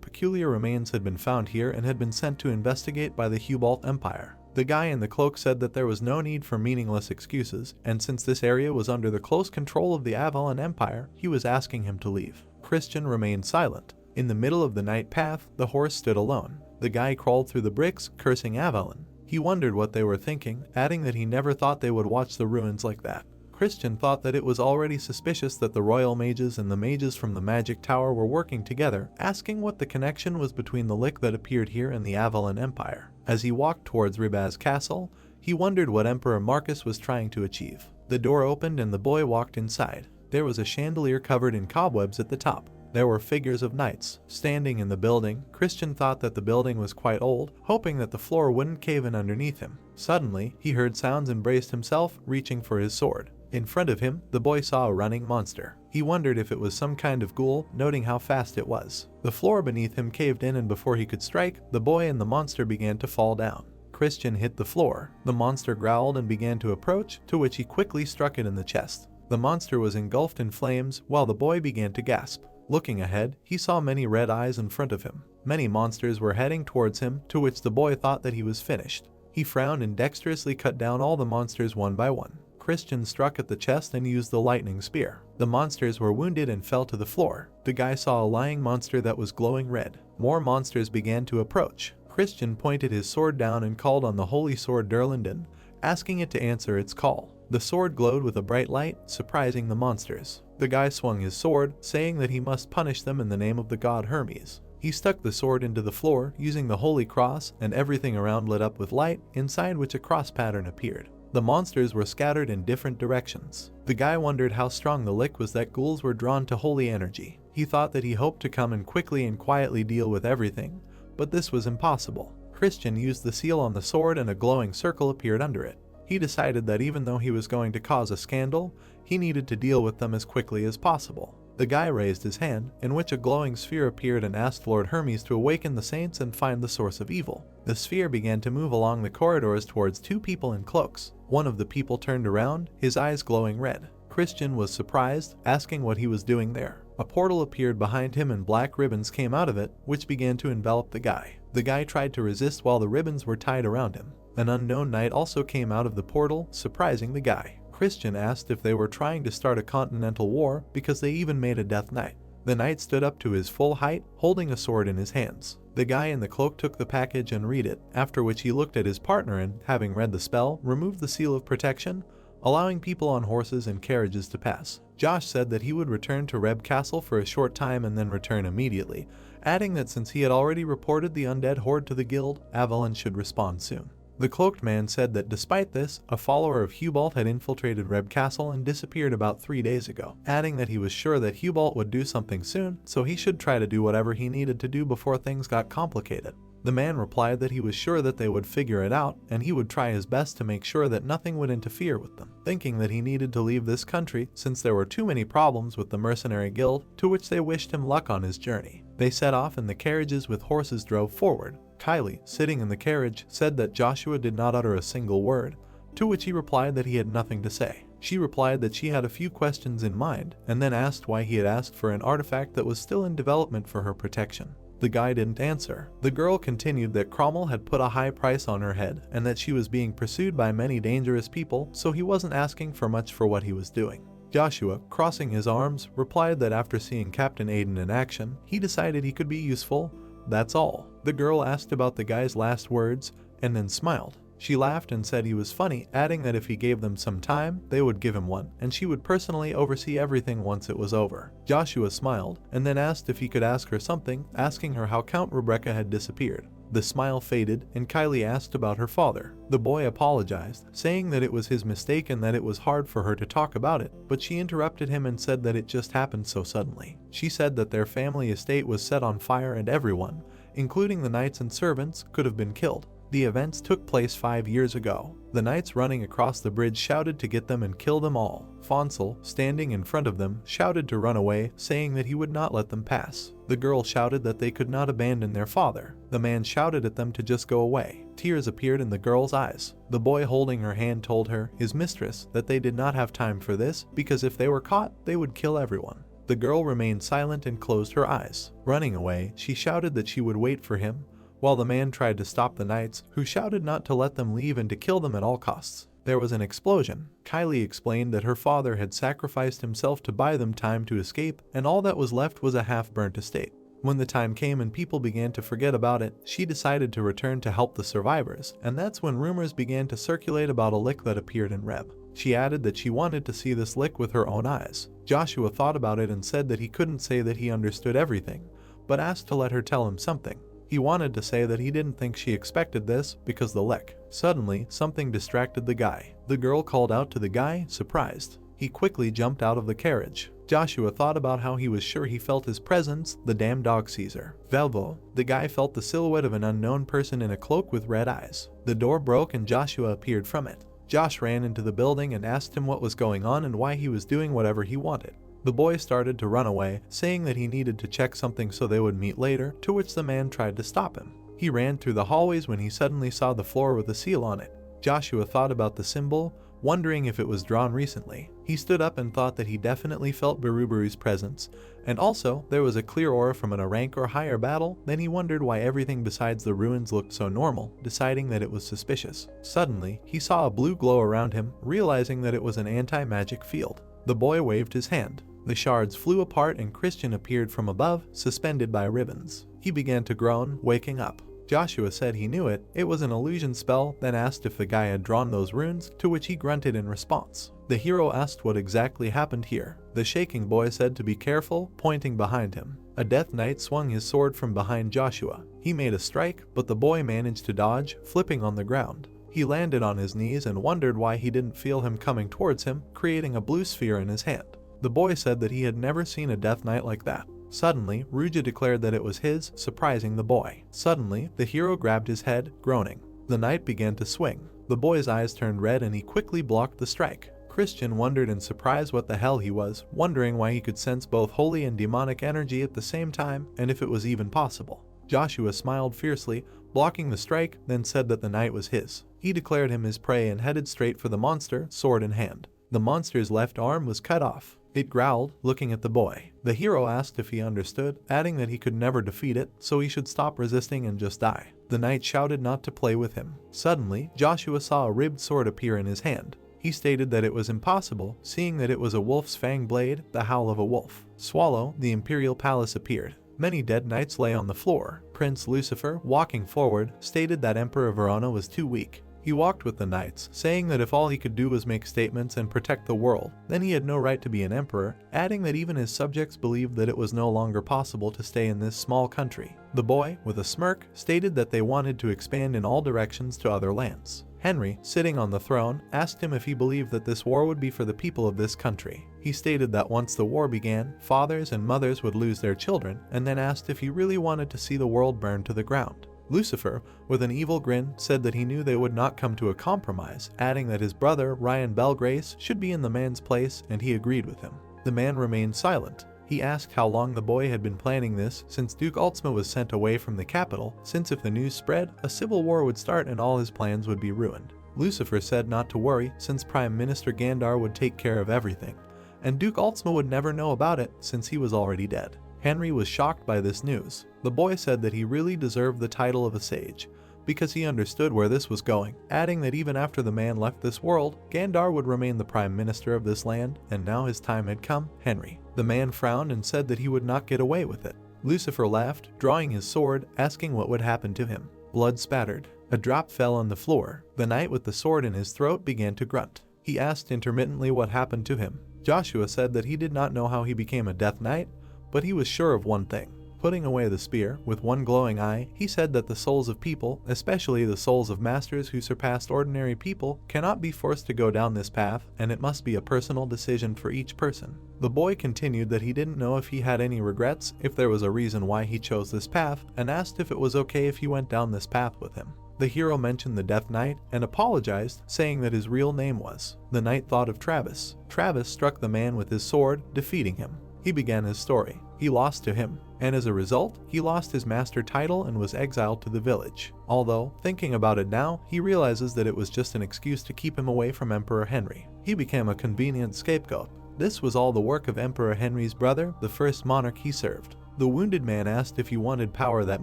peculiar remains had been found here and had been sent to investigate by the Hubalt Empire. The guy in the cloak said that there was no need for meaningless excuses, and since this area was under the close control of the Avalon Empire, he was asking him to leave. Christian remained silent. In the middle of the night path, the horse stood alone. The guy crawled through the bricks, cursing Avalon. He wondered what they were thinking, adding that he never thought they would watch the ruins like that. Christian thought that it was already suspicious that the royal mages and the mages from the magic tower were working together, asking what the connection was between the lick that appeared here and the Avalon Empire. As he walked towards Ribaz Castle, he wondered what Emperor Marcus was trying to achieve. The door opened and the boy walked inside. There was a chandelier covered in cobwebs at the top. There were figures of knights standing in the building. Christian thought that the building was quite old, hoping that the floor wouldn't cave in underneath him. Suddenly, he heard sounds and braced himself, reaching for his sword. In front of him, the boy saw a running monster. He wondered if it was some kind of ghoul, noting how fast it was. The floor beneath him caved in, and before he could strike, the boy and the monster began to fall down. Christian hit the floor. The monster growled and began to approach, to which he quickly struck it in the chest. The monster was engulfed in flames, while the boy began to gasp. Looking ahead, he saw many red eyes in front of him. Many monsters were heading towards him, to which the boy thought that he was finished. He frowned and dexterously cut down all the monsters one by one. Christian struck at the chest and used the lightning spear. The monsters were wounded and fell to the floor. The guy saw a lying monster that was glowing red. More monsters began to approach. Christian pointed his sword down and called on the holy sword Durlanden, asking it to answer its call. The sword glowed with a bright light, surprising the monsters. The guy swung his sword, saying that he must punish them in the name of the god Hermes. He stuck the sword into the floor, using the holy cross, and everything around lit up with light, inside which a cross pattern appeared. The monsters were scattered in different directions. The guy wondered how strong the lick was that ghouls were drawn to holy energy. He thought that he hoped to come and quickly and quietly deal with everything, but this was impossible. Christian used the seal on the sword and a glowing circle appeared under it. He decided that even though he was going to cause a scandal, he needed to deal with them as quickly as possible. The guy raised his hand, in which a glowing sphere appeared, and asked Lord Hermes to awaken the saints and find the source of evil. The sphere began to move along the corridors towards two people in cloaks. One of the people turned around, his eyes glowing red. Christian was surprised, asking what he was doing there. A portal appeared behind him and black ribbons came out of it, which began to envelop the guy. The guy tried to resist while the ribbons were tied around him. An unknown knight also came out of the portal, surprising the guy. Christian asked if they were trying to start a continental war because they even made a death knight. The knight stood up to his full height, holding a sword in his hands. The guy in the cloak took the package and read it, after which he looked at his partner and, having read the spell, removed the seal of protection, allowing people on horses and carriages to pass. Josh said that he would return to Reb Castle for a short time and then return immediately, adding that since he had already reported the undead horde to the guild, Avalon should respond soon. The cloaked man said that despite this, a follower of Hubalt had infiltrated Reb Castle and disappeared about 3 days ago, adding that he was sure that Hubalt would do something soon, so he should try to do whatever he needed to do before things got complicated. The man replied that he was sure that they would figure it out, and he would try his best to make sure that nothing would interfere with them, thinking that he needed to leave this country since there were too many problems with the mercenary guild, to which they wished him luck on his journey. They set off and the carriages with horses drove forward. Kylie, sitting in the carriage, said that Joshua did not utter a single word, to which he replied that he had nothing to say. She replied that she had a few questions in mind, and then asked why he had asked for an artifact that was still in development for her protection. The guy didn't answer. The girl continued that Cromwell had put a high price on her head, and that she was being pursued by many dangerous people, so he wasn't asking for much for what he was doing. Joshua, crossing his arms, replied that after seeing Captain Aiden in action, he decided he could be useful. That's all. The girl asked about the guy's last words, and then smiled. She laughed and said he was funny, adding that if he gave them some time, they would give him one, and she would personally oversee everything once it was over. Joshua smiled, and then asked if he could ask her something, asking her how Count Rebecca had disappeared. The smile faded, and Kylie asked about her father. The boy apologized, saying that it was his mistake and that it was hard for her to talk about it, but she interrupted him and said that it just happened so suddenly. She said that their family estate was set on fire and everyone, including the knights and servants, could have been killed. The events took place 5 years ago. The knights running across the bridge shouted to get them and kill them all. Fonsel, standing in front of them, shouted to run away, saying that he would not let them pass. The girl shouted that they could not abandon their father. The man shouted at them to just go away. Tears appeared in the girl's eyes. The boy holding her hand told her, his mistress, that they did not have time for this, because if they were caught, they would kill everyone. The girl remained silent and closed her eyes. Running away, she shouted that she would wait for him, while the man tried to stop the knights, who shouted not to let them leave and to kill them at all costs. There was an explosion. Kylie explained that her father had sacrificed himself to buy them time to escape, and all that was left was a half-burnt estate. When the time came and people began to forget about it, she decided to return to help the survivors, and that's when rumors began to circulate about a lick that appeared in Reb. She added that she wanted to see this lick with her own eyes. Joshua thought about it and said that he couldn't say that he understood everything, but asked to let her tell him something. He wanted to say that he didn't think she expected this because the lick. Suddenly, something distracted the guy. The girl called out to the guy, surprised. He quickly jumped out of the carriage. Joshua thought about how he was sure he felt his presence, the damn dog Caesar. Velvo, the guy felt the silhouette of an unknown person in a cloak with red eyes. The door broke and Joshua appeared from it. Josh ran into the building and asked him what was going on and why he was doing whatever he wanted. The boy started to run away, saying that he needed to check something so they would meet later, to which the man tried to stop him. He ran through the hallways when he suddenly saw the floor with a seal on it. Joshua thought about the symbol, wondering if it was drawn recently. He stood up and thought that he definitely felt Barubaru's presence, and also there was a clear aura from a rank or higher battle. Then he wondered why everything besides the ruins looked so normal, deciding that it was suspicious. Suddenly, he saw a blue glow around him, realizing that it was an anti-magic field. The boy waved his hand. The shards flew apart and Christian appeared from above, suspended by ribbons. He began to groan, waking up. Joshua said he knew it was an illusion spell, then asked if the guy had drawn those runes, to which he grunted in response. The hero asked what exactly happened here. The shaking boy said to be careful, pointing behind him. A death knight swung his sword from behind Joshua. He made a strike, but the boy managed to dodge, flipping on the ground. He landed on his knees and wondered why he didn't feel him coming towards him, creating a blue sphere in his hand. The boy said that he had never seen a death knight like that. Suddenly, Ruja declared that it was his, surprising the boy. Suddenly, the hero grabbed his head, groaning. The knight began to swing. The boy's eyes turned red and he quickly blocked the strike. Christian wondered in surprise what the hell he was, wondering why he could sense both holy and demonic energy at the same time, and if it was even possible. Joshua smiled fiercely, blocking the strike, then said that the knight was his. He declared him his prey and headed straight for the monster, sword in hand. The monster's left arm was cut off. It growled, looking at the boy. The hero asked if he understood, adding that he could never defeat it, so he should stop resisting and just die. The knight shouted not to play with him. Suddenly, Joshua saw a ribbed sword appear in his hand. He He stated that it was impossible, seeing that it was a wolf's fang blade, the howl of a wolf. Swallow, the imperial palace appeared. Many dead knights lay on the floor. Prince Lucifer, walking forward, stated that Emperor Verona was too weak. He walked with the knights, saying that if all he could do was make statements and protect the world, then he had no right to be an emperor, adding that even his subjects believed that it was no longer possible to stay in this small country. The boy, with a smirk, stated that they wanted to expand in all directions to other lands. Henry, sitting on the throne, asked him if he believed that this war would be for the people of this country. He stated that once the war began, fathers and mothers would lose their children, and then asked if he really wanted to see the world burn to the ground. Lucifer, with an evil grin, said that he knew they would not come to a compromise, adding that his brother, Ryan Belgrace, should be in the man's place, and he agreed with him. The man remained silent. He asked how long the boy had been planning this since Duke Altsma was sent away from the capital, since if the news spread, a civil war would start and all his plans would be ruined. Lucifer said not to worry, since Prime Minister Gandar would take care of everything, and Duke Altsma would never know about it since he was already dead. Henry was shocked by this news. The boy said that he really deserved the title of a sage, because he understood where this was going, adding that even after the man left this world, Gandar would remain the prime minister of this land, and now his time had come. Henry. The man frowned and said that he would not get away with it. Lucifer laughed, drawing his sword, asking what would happen to him. Blood spattered. A drop fell on the floor. The knight with the sword in his throat began to grunt. He asked intermittently what happened to him. Joshua said that he did not know how he became a Death Knight, but he was sure of one thing. Putting away the spear, with one glowing eye, he said that the souls of people, especially the souls of masters who surpassed ordinary people, cannot be forced to go down this path, and it must be a personal decision for each person. The boy continued that he didn't know if he had any regrets, if there was a reason why he chose this path, and asked if it was okay if he went down this path with him. The hero mentioned the Death Knight and apologized, saying that his real name was. The knight thought of Travis. Travis struck the man with his sword, defeating him. He began his story. He lost to him, and as a result, he lost his master title and was exiled to the village. Although, thinking about it now, he realizes that it was just an excuse to keep him away from Emperor Henry. He became a convenient scapegoat. This was all the work of Emperor Henry's brother, the first monarch he served. The wounded man asked if he wanted power that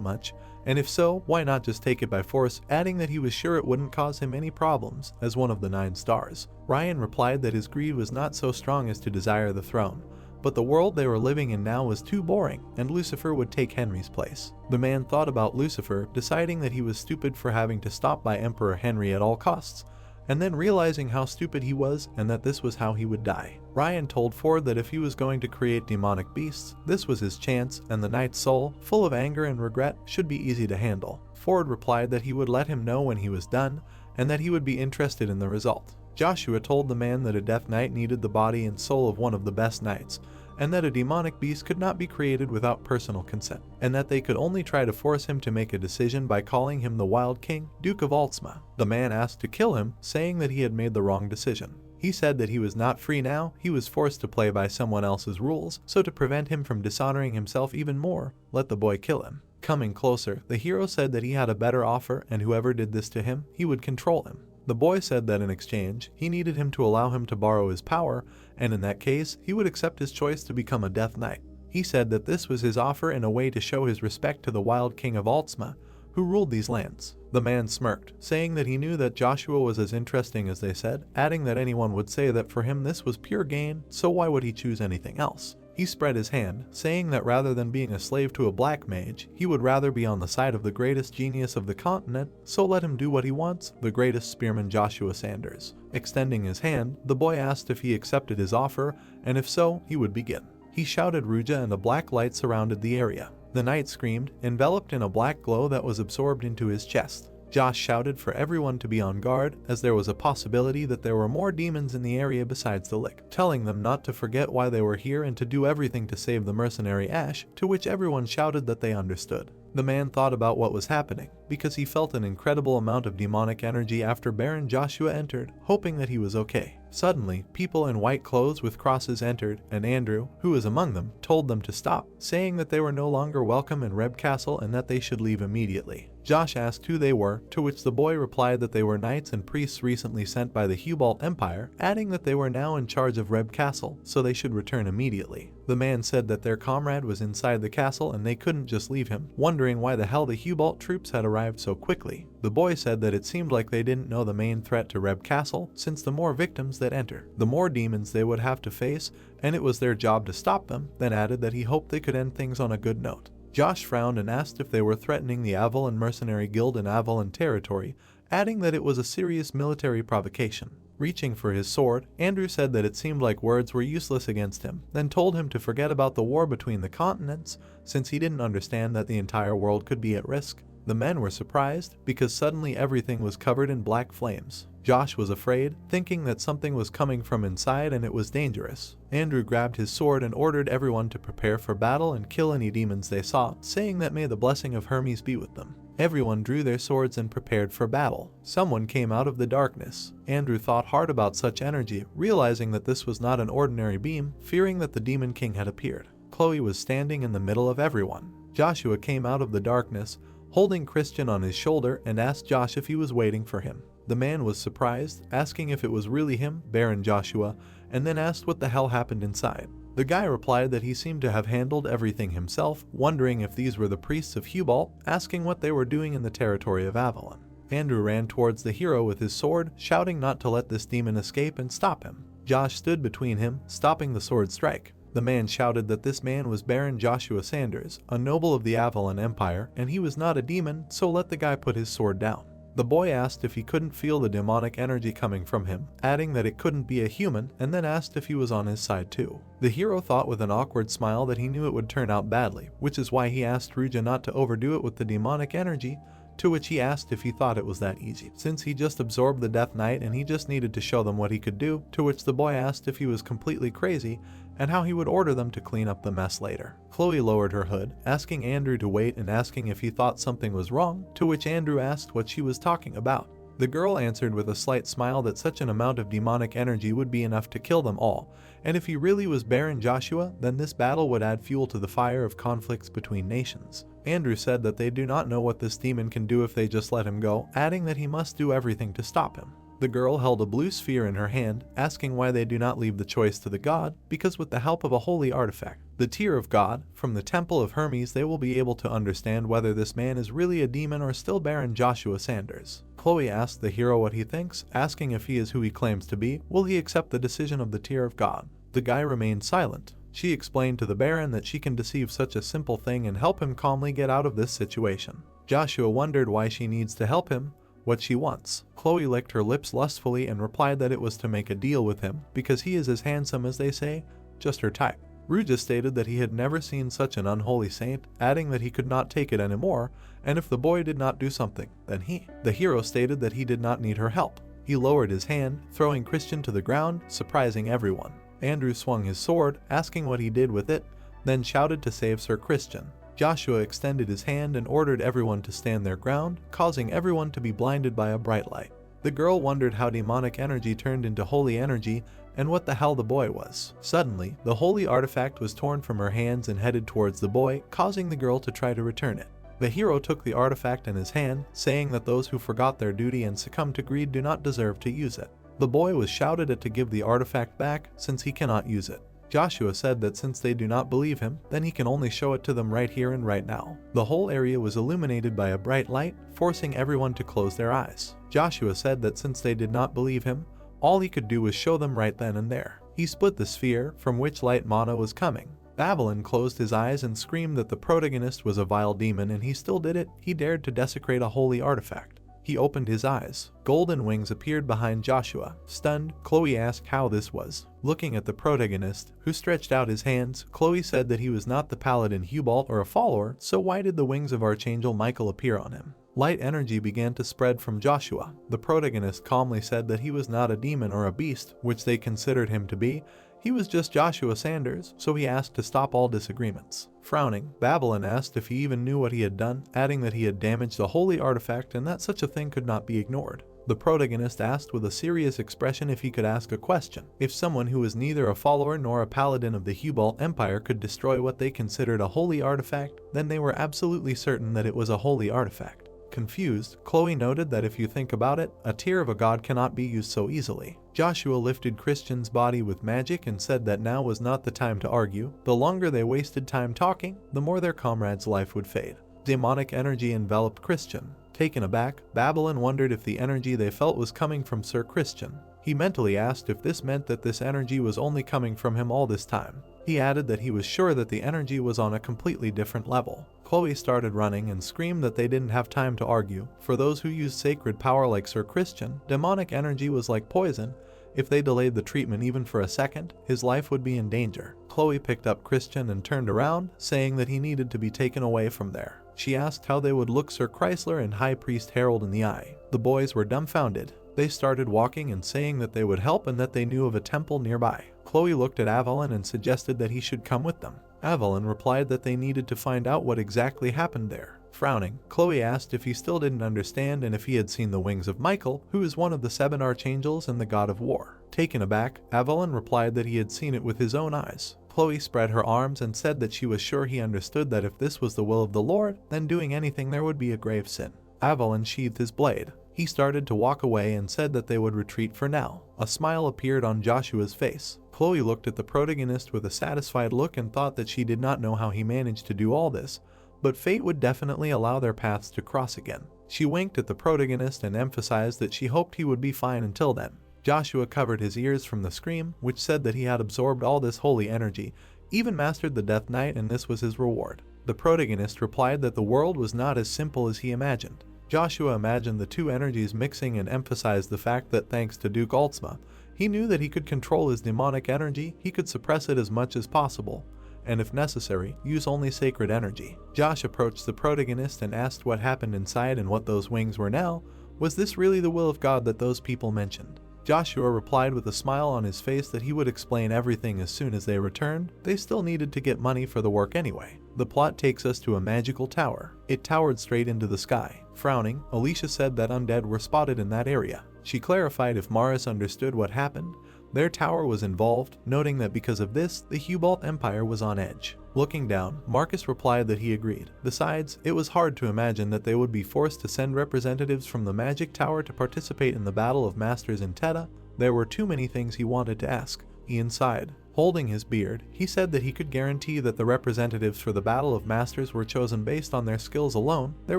much, and if so, why not just take it by force, adding that he was sure it wouldn't cause him any problems, as one of the 9 stars. Ryan replied that his greed was not so strong as to desire the throne, but the world they were living in now was too boring, and Lucifer would take Henry's place. The man thought about Lucifer, deciding that he was stupid for having to stop by Emperor Henry at all costs, and then realizing how stupid he was and that this was how he would die. Ryan told Ford that if he was going to create demonic beasts, this was his chance, and the knight's soul, full of anger and regret, should be easy to handle. Ford replied that he would let him know when he was done, and that he would be interested in the result. Joshua told the man that a Death Knight needed the body and soul of one of the best knights, and that a demonic beast could not be created without personal consent, and that they could only try to force him to make a decision by calling him the Wild King, Duke of Altsma. The man asked to kill him, saying that he had made the wrong decision. He said that he was not free now, he was forced to play by someone else's rules, so to prevent him from dishonoring himself even more, let the boy kill him. Coming closer, the hero said that he had a better offer, and whoever did this to him, he would control him. The boy said that in exchange, he needed him to allow him to borrow his power, and in that case, he would accept his choice to become a Death Knight. He said that this was his offer in a way to show his respect to the Wild King of Altsma, who ruled these lands. The man smirked, saying that he knew that Joshua was as interesting as they said, adding that anyone would say that for him this was pure gain, so why would he choose anything else? He spread his hand, saying that rather than being a slave to a black mage, he would rather be on the side of the greatest genius of the continent, so let him do what he wants, the greatest spearman Joshua Sanders. Extending his hand, the boy asked if he accepted his offer, and if so, he would begin. He shouted Ruja and a black light surrounded the area. The knight screamed, enveloped in a black glow that was absorbed into his chest. Josh shouted for everyone to be on guard, as there was a possibility that there were more demons in the area besides the lick, telling them not to forget why they were here and to do everything to save the mercenary Ash, to which everyone shouted that they understood. The man thought about what was happening, because he felt an incredible amount of demonic energy after Baron Joshua entered, hoping that he was okay. Suddenly, people in white clothes with crosses entered, and Andrew, who was among them, told them to stop, saying that they were no longer welcome in Reb Castle and that they should leave immediately. Josh asked who they were, to which the boy replied that they were knights and priests recently sent by the Hubalt Empire, adding that they were now in charge of Reb Castle, so they should return immediately. The man said that their comrade was inside the castle and they couldn't just leave him, wondering wondering why the hell the Hubalt troops had arrived so quickly. The boy said that it seemed like they didn't know the main threat to Reb Castle, since the more victims that enter, the more demons they would have to face, and it was their job to stop them, then added that he hoped they could end things on a good note. Josh frowned and asked if they were threatening the Avalon Mercenary Guild in Avalon territory, adding that it was a serious military provocation. Reaching for his sword, Andrew said that it seemed like words were useless against him, then told him to forget about the war between the continents, since he didn't understand that the entire world could be at risk. The men were surprised, because suddenly everything was covered in black flames. Josh was afraid, thinking that something was coming from inside and it was dangerous. Andrew grabbed his sword and ordered everyone to prepare for battle and kill any demons they saw, saying that may the blessing of Hermes be with them. Everyone drew their swords and prepared for battle. Someone came out of the darkness. Andrew thought hard about such energy, realizing that this was not an ordinary beam, fearing that the Demon King had appeared. Chloe was standing in the middle of everyone. Joshua came out of the darkness, holding Christian on his shoulder, and asked Josh if he was waiting for him. The man was surprised, asking if it was really him, Baron Joshua, and then asked what the hell happened inside. The guy replied that he seemed to have handled everything himself, wondering if these were the priests of Hubalt, asking what they were doing in the territory of Avalon. Andrew ran towards the hero with his sword, shouting not to let this demon escape and stop him. Josh stood between him, stopping the sword strike. The man shouted that this man was Baron Joshua Sanders, a noble of the Avalon Empire, and he was not a demon, so let the guy put his sword down. The boy asked if he couldn't feel the demonic energy coming from him, adding that it couldn't be a human, and then asked if he was on his side too. The hero thought with an awkward smile that he knew it would turn out badly, which is why he asked Ruja not to overdo it with the demonic energy, to which he asked if he thought it was that easy, since he just absorbed the Death Knight and he just needed to show them what he could do, to which the boy asked if he was completely crazy, and how he would order them to clean up the mess later. Chloe lowered her hood, asking Andrew to wait and asking if he thought something was wrong, to which Andrew asked what she was talking about. The girl answered with a slight smile that such an amount of demonic energy would be enough to kill them all, and if he really was Baron Joshua, then this battle would add fuel to the fire of conflicts between nations. Andrew said that they do not know what this demon can do if they just let him go, adding that he must do everything to stop him. The girl held a blue sphere in her hand, asking why they do not leave the choice to the god, because with the help of a holy artifact, the Tear of God, from the Temple of Hermes, they will be able to understand whether this man is really a demon or still Baron Joshua Sanders. Chloe asked the hero what he thinks, asking if he is who he claims to be, will he accept the decision of the Tear of God? The guy remained silent. She explained to the Baron that she can deceive such a simple thing and help him calmly get out of this situation. Joshua wondered why she needs to help him, what she wants. Chloe licked her lips lustfully and replied that it was to make a deal with him, because he is as handsome as they say, just her type. Ruja stated that he had never seen such an unholy saint, adding that he could not take it anymore, and if the boy did not do something, then he. The hero stated that he did not need her help. He lowered his hand, throwing Christian to the ground, surprising everyone. Andrew swung his sword, asking what he did with it, then shouted to save Sir Christian. Joshua extended his hand and ordered everyone to stand their ground, causing everyone to be blinded by a bright light. The girl wondered how demonic energy turned into holy energy and what the hell the boy was. Suddenly, the holy artifact was torn from her hands and headed towards the boy, causing the girl to try to return it. The hero took the artifact in his hand, saying that those who forgot their duty and succumbed to greed do not deserve to use it. The boy was shouted at to give the artifact back since he cannot use it. Joshua said that since they do not believe him, then he can only show it to them right here and right now. The whole area was illuminated by a bright light, forcing everyone to close their eyes. Joshua said that since they did not believe him, all he could do was show them right then and there. He split the sphere, from which light mana was coming. Babylon closed his eyes and screamed that the protagonist was a vile demon, and he still did it. He dared to desecrate a holy artifact. He opened his eyes. Golden wings appeared behind Joshua. Stunned, Chloe asked how this was. Looking at the protagonist, who stretched out his hands, Chloe said that he was not the paladin Hubalt or a follower, so why did the wings of Archangel Michael appear on him? Light energy began to spread from Joshua. The protagonist calmly said that he was not a demon or a beast, which they considered him to be. He was just Joshua Sanders, so he asked to stop all disagreements. Frowning, Babylon asked if he even knew what he had done, adding that he had damaged the holy artifact and that such a thing could not be ignored. The protagonist asked with a serious expression if he could ask a question. If someone who was neither a follower nor a paladin of the Hubalt Empire could destroy what they considered a holy artifact, then they were absolutely certain that it was a holy artifact. Confused, Chloe noted that if you think about it, a tear of a god cannot be used so easily. Joshua lifted Christian's body with magic and said that now was not the time to argue. The longer they wasted time talking, the more their comrade's life would fade. Demonic energy enveloped Christian. Taken aback, Babylon wondered if the energy they felt was coming from Sir Christian. He mentally asked if this meant that this energy was only coming from him all this time. He added that he was sure that the energy was on a completely different level. Chloe started running and screamed that they didn't have time to argue. For those who use sacred power like Sir Christian, demonic energy was like poison. If they delayed the treatment even for a second, his life would be in danger. Chloe picked up Christian and turned around, saying that he needed to be taken away from there. She asked how they would look Sir Chrysler and High Priest Harold in the eye. The boys were dumbfounded. They started walking and saying that they would help and that they knew of a temple nearby. Chloe looked at Avalon and suggested that he should come with them. Avalon replied that they needed to find out what exactly happened there. Frowning, Chloe asked if he still didn't understand and if he had seen the wings of Michael, who is one of the 7 archangels and the god of war. Taken aback, Avalon replied that he had seen it with his own eyes. Chloe spread her arms and said that she was sure he understood that if this was the will of the Lord, then doing anything there would be a grave sin. Avalon sheathed his blade. He started to walk away and said that they would retreat for now. A smile appeared on Joshua's face. Chloe looked at the protagonist with a satisfied look and thought that she did not know how he managed to do all this, but fate would definitely allow their paths to cross again. She winked at the protagonist and emphasized that she hoped he would be fine until then. Joshua covered his ears from the scream, which said that he had absorbed all this holy energy, even mastered the Death Knight, and this was his reward. The protagonist replied that the world was not as simple as he imagined. Joshua imagined the two energies mixing and emphasized the fact that thanks to Duke Altsma, he knew that he could control his demonic energy, he could suppress it as much as possible, and if necessary, use only sacred energy. Josh approached the protagonist and asked what happened inside and what those wings were now. Was this really the will of God that those people mentioned? Joshua replied with a smile on his face that he would explain everything as soon as they returned. They still needed to get money for the work anyway. The plot takes us to a magical tower. It towered straight into the sky. Frowning, Alicia said that undead were spotted in that area. She clarified if Morris understood what happened. Their tower was involved, noting that because of this, the Hubalt Empire was on edge. Looking down, Marcus replied that he agreed. Besides, it was hard to imagine that they would be forced to send representatives from the Magic Tower to participate in the Battle of Masters in Teta. There were too many things he wanted to ask. Ian sighed. Holding his beard, he said that he could guarantee that the representatives for the Battle of Masters were chosen based on their skills alone. There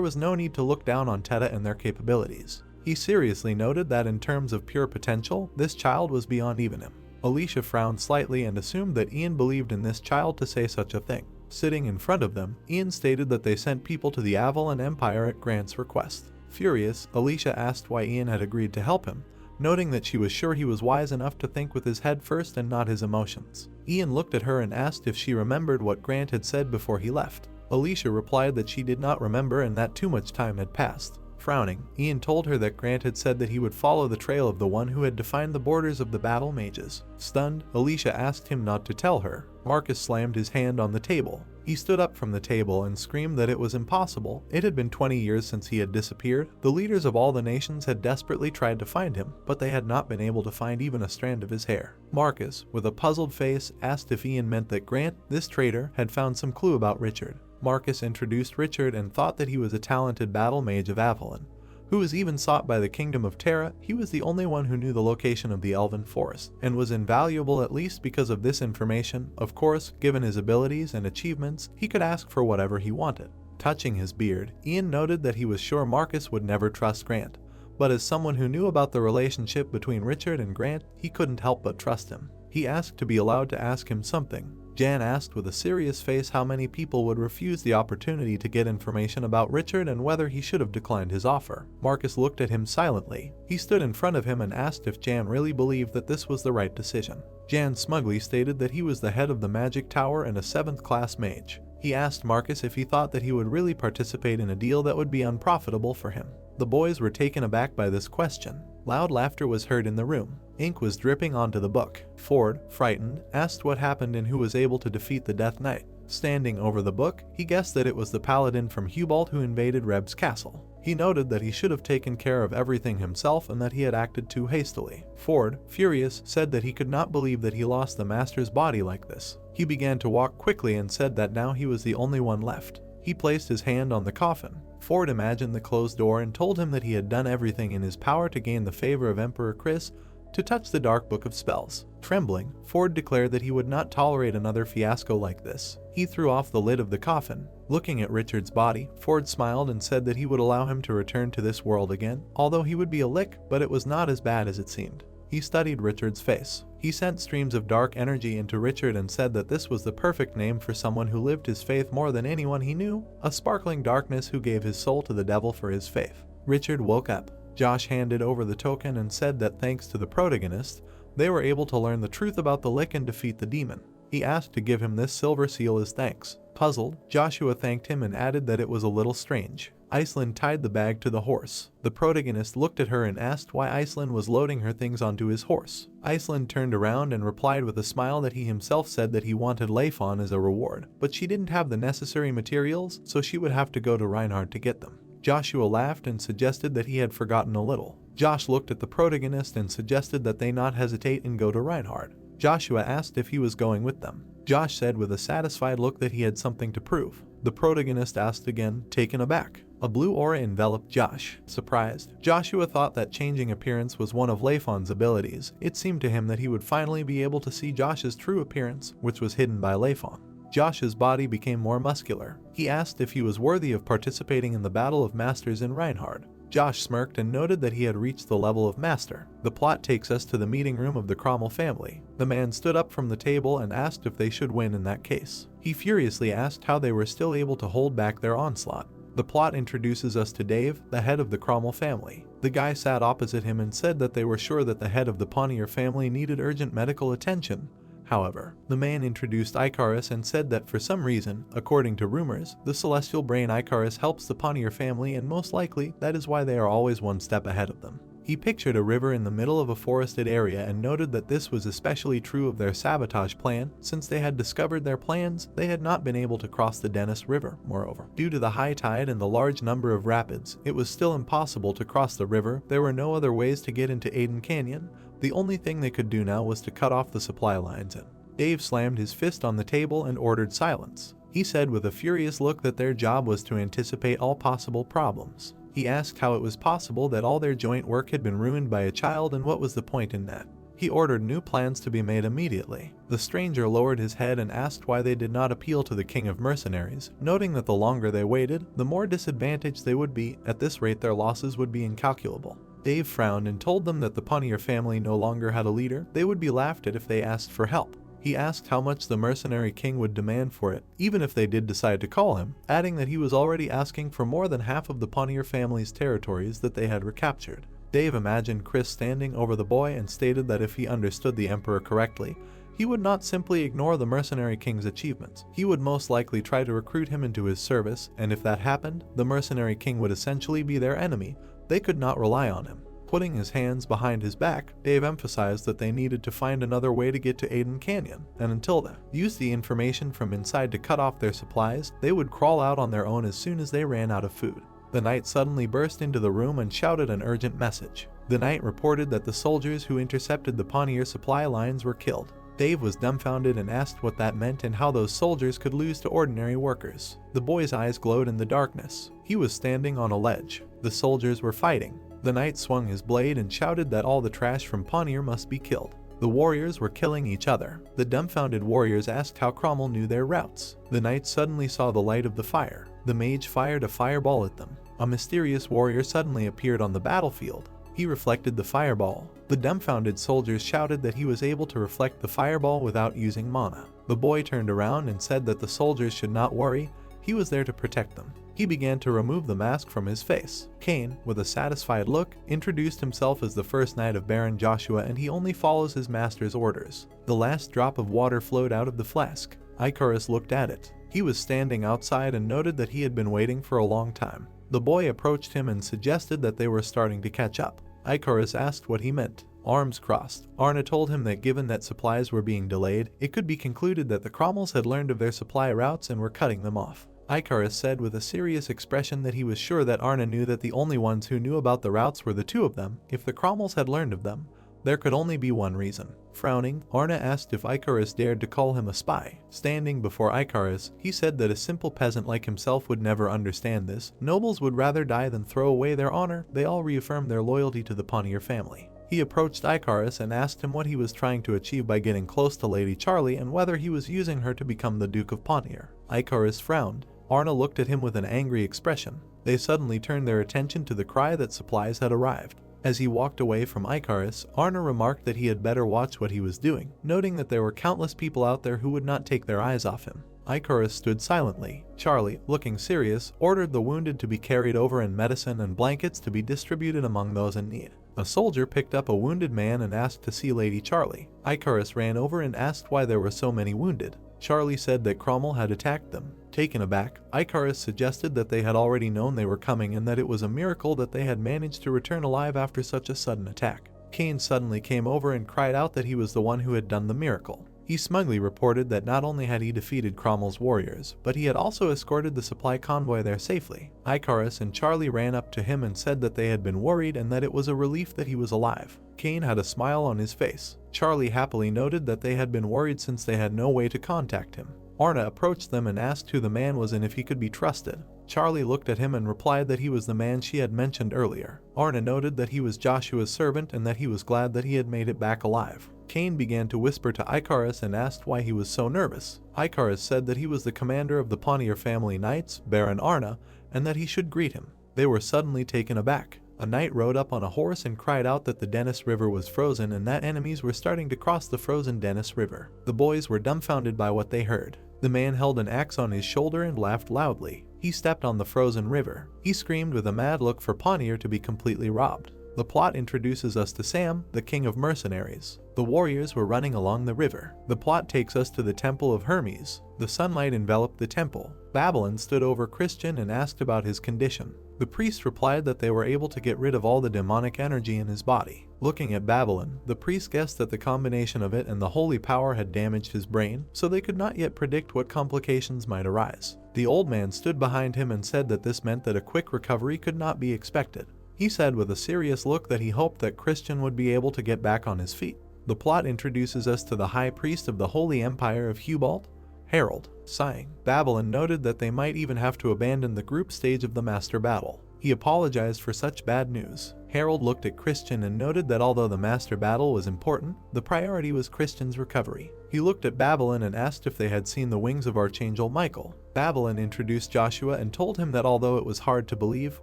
was no need to look down on Teta and their capabilities. He seriously noted that in terms of pure potential, this child was beyond even him. Alicia frowned slightly and assumed that Ian believed in this child to say such a thing. Sitting in front of them, Ian stated that they sent people to the Avalon Empire at Grant's request. Furious, Alicia asked why Ian had agreed to help him, noting that she was sure he was wise enough to think with his head first and not his emotions. Ian looked at her and asked if she remembered what Grant had said before he left. Alicia replied that she did not remember and that too much time had passed. Frowning, Ian told her that Grant had said that he would follow the trail of the one who had defined the borders of the battle mages. Stunned, Alicia asked him not to tell her. Marcus slammed his hand on the table. He stood up from the table and screamed that it was impossible. It had been 20 years since he had disappeared. The leaders of all the nations had desperately tried to find him, but they had not been able to find even a strand of his hair. Marcus, with a puzzled face, asked if Ian meant that Grant, this traitor, had found some clue about Richard. Marcus introduced Richard and thought that he was a talented battle mage of Avalon, who was even sought by the Kingdom of Terra. He was the only one who knew the location of the Elven Forest, and was invaluable at least because of this information. Of course, given his abilities and achievements, he could ask for whatever he wanted. Touching his beard, Ian noted that he was sure Marcus would never trust Grant, but as someone who knew about the relationship between Richard and Grant, he couldn't help but trust him. He asked to be allowed to ask him something. Jan asked with a serious face how many people would refuse the opportunity to get information about Richard and whether he should have declined his offer. Marcus looked at him silently. He stood in front of him and asked if Jan really believed that this was the right decision. Jan smugly stated that he was the head of the Magic Tower and a 7th class mage. He asked Marcus if he thought that he would really participate in a deal that would be unprofitable for him. The boys were taken aback by this question. Loud laughter was heard in the room. Ink was dripping onto the book. Ford, frightened, asked what happened and who was able to defeat the Death Knight. Standing over the book, he guessed that it was the paladin from Hubalt who invaded Reb's castle. He noted that he should have taken care of everything himself and that he had acted too hastily. Ford, furious, said that he could not believe that he lost the master's body like this. He began to walk quickly and said that now he was the only one left. He placed his hand on the coffin. Ford imagined the closed door and told him that he had done everything in his power to gain the favor of Emperor Chris to touch the Dark Book of Spells. Trembling, Ford declared that he would not tolerate another fiasco like this. He threw off the lid of the coffin. Looking at Richard's body, Ford smiled and said that he would allow him to return to this world again, although he would be a lick, but it was not as bad as it seemed. He studied Richard's face. He sent streams of dark energy into Richard and said that this was the perfect name for someone who lived his faith more than anyone he knew, a sparkling darkness who gave his soul to the devil for his faith. Richard woke up. Josh handed over the token and said that thanks to the protagonist, they were able to learn the truth about the lick and defeat the demon. He asked to give him this silver seal as thanks. Puzzled, Joshua thanked him and added that it was a little strange. Iceland tied the bag to the horse. The protagonist looked at her and asked why Iceland was loading her things onto his horse. Iceland turned around and replied with a smile that he himself said that he wanted Leifon as a reward, but she didn't have the necessary materials, so she would have to go to Reinhard to get them. Joshua laughed and suggested that he had forgotten a little. Josh looked at the protagonist and suggested that they not hesitate and go to Reinhard. Joshua asked if he was going with them. Josh said with a satisfied look that he had something to prove. The protagonist asked again, taken aback. A blue aura enveloped Josh. Surprised, Joshua thought that changing appearance was one of Leifon's abilities. It seemed to him that he would finally be able to see Josh's true appearance, which was hidden by Leifon. Josh's body became more muscular. He asked if he was worthy of participating in the Battle of Masters in Reinhard. Josh smirked and noted that he had reached the level of master. The plot takes us to the meeting room of the Cromwell family. The man stood up from the table and asked if they should win in that case. He furiously asked how they were still able to hold back their onslaught. The plot introduces us to Dave, the head of the Cromwell family. The guy sat opposite him and said that they were sure that the head of the Pontier family needed urgent medical attention. However, the man introduced Icarus and said that for some reason, according to rumors, the celestial brain Icarus helps the Pontier family and most likely that is why they are always one step ahead of them. He pictured a river in the middle of a forested area and noted that this was especially true of their sabotage plan. Since they had discovered their plans, they had not been able to cross the Dennis River. Moreover, due to the high tide and the large number of rapids, it was still impossible to cross the river. There were no other ways to get into Aden Canyon. The only thing they could do now was to cut off the supply lines and Dave slammed his fist on the table and ordered silence. He said with a furious look that their job was to anticipate all possible problems. He asked how it was possible that all their joint work had been ruined by a child and what was the point in that. He ordered new plans to be made immediately. The stranger lowered his head and asked why they did not appeal to the king of mercenaries, noting that the longer they waited, the more disadvantaged they would be. At this rate their losses would be incalculable. Dave frowned and told them that the Pontier family no longer had a leader. They would be laughed at if they asked for help. He asked how much the mercenary king would demand for it, even if they did decide to call him, adding that he was already asking for more than half of the Pontier family's territories that they had recaptured. Dave imagined Chris standing over the boy and stated that if he understood the emperor correctly, he would not simply ignore the mercenary king's achievements. He would most likely try to recruit him into his service, and if that happened, the mercenary king would essentially be their enemy. They could not rely on him. Putting his hands behind his back, Dave emphasized that they needed to find another way to get to Aden Canyon, and until then, use the information from inside to cut off their supplies. They would crawl out on their own as soon as they ran out of food. The knight suddenly burst into the room and shouted an urgent message. The knight reported that the soldiers who intercepted the Pontier supply lines were killed. Dave was dumbfounded and asked what that meant and how those soldiers could lose to ordinary workers. The boy's eyes glowed in the darkness. He was standing on a ledge. The soldiers were fighting. The knight swung his blade and shouted that all the trash from Pontier must be killed. The warriors were killing each other. The dumbfounded warriors asked how Cromwell knew their routes. The knight suddenly saw the light of the fire. The mage fired a fireball at them. A mysterious warrior suddenly appeared on the battlefield. He reflected the fireball. The dumbfounded soldiers shouted that he was able to reflect the fireball without using mana. The boy turned around and said that the soldiers should not worry. He was there to protect them. He began to remove the mask from his face. Cain, with a satisfied look, introduced himself as the first knight of Baron Joshua and he only follows his master's orders. The last drop of water flowed out of the flask. Icarus looked at it. He was standing outside and noted that he had been waiting for a long time. The boy approached him and suggested that they were starting to catch up. Icarus asked what he meant. Arms crossed, Arna told him that given that supplies were being delayed, it could be concluded that the Cromwells had learned of their supply routes and were cutting them off. Icarus said with a serious expression that he was sure that Arna knew that the only ones who knew about the routes were the two of them. If the Cromwells had learned of them, there could only be one reason. Frowning, Arna asked if Icarus dared to call him a spy. Standing before Icarus, he said that a simple peasant like himself would never understand this. Nobles would rather die than throw away their honor. They all reaffirmed their loyalty to the Pontier family. He approached Icarus and asked him what he was trying to achieve by getting close to Lady Charlie and whether he was using her to become the Duke of Pontier. Icarus frowned. Arna looked at him with an angry expression. They suddenly turned their attention to the cry that supplies had arrived. As he walked away from Icarus, Arna remarked that he had better watch what he was doing, noting that there were countless people out there who would not take their eyes off him. Icarus stood silently. Charlie, looking serious, ordered the wounded to be carried over and medicine and blankets to be distributed among those in need. A soldier picked up a wounded man and asked to see Lady Charlie. Icarus ran over and asked why there were so many wounded. Charlie said that Cromwell had attacked them. Taken aback, Icarus suggested that they had already known they were coming and that it was a miracle that they had managed to return alive after such a sudden attack. Cain suddenly came over and cried out that he was the one who had done the miracle. He smugly reported that not only had he defeated Cromwell's warriors, but he had also escorted the supply convoy there safely. Icarus and Charlie ran up to him and said that they had been worried and that it was a relief that he was alive. Cain had a smile on his face. Charlie happily noted that they had been worried since they had no way to contact him. Arna approached them and asked who the man was and if he could be trusted. Charlie looked at him and replied that he was the man she had mentioned earlier. Arna noted that he was Joshua's servant and that he was glad that he had made it back alive. Cain began to whisper to Icarus and asked why he was so nervous. Icarus said that he was the commander of the Pawnee family knights, Baron Arna, and that he should greet him. They were suddenly taken aback. A knight rode up on a horse and cried out that the Dennis River was frozen and that enemies were starting to cross the frozen Dennis River. The boys were dumbfounded by what they heard. The man held an axe on his shoulder and laughed loudly. He stepped on the frozen river. He screamed with a mad look for Pawnee to be completely robbed. The plot introduces us to Sam, the king of mercenaries. The warriors were running along the river. The plot takes us to the temple of Hermes. The sunlight enveloped the temple. Babylon stood over Christian and asked about his condition. The priest replied that they were able to get rid of all the demonic energy in his body. Looking at Babylon, the priest guessed that the combination of it and the holy power had damaged his brain, so they could not yet predict what complications might arise. The old man stood behind him and said that this meant that a quick recovery could not be expected. He said with a serious look that he hoped that Christian would be able to get back on his feet. The plot introduces us to the high priest of the Holy Empire of Hubalt, Harold. Sighing, Babylon noted that they might even have to abandon the group stage of the master battle. He apologized for such bad news. Harold looked at Christian and noted that although the master battle was important, the priority was Christian's recovery. He looked at Babylon and asked if they had seen the wings of Archangel Michael. Babylon introduced Joshua and told him that although it was hard to believe,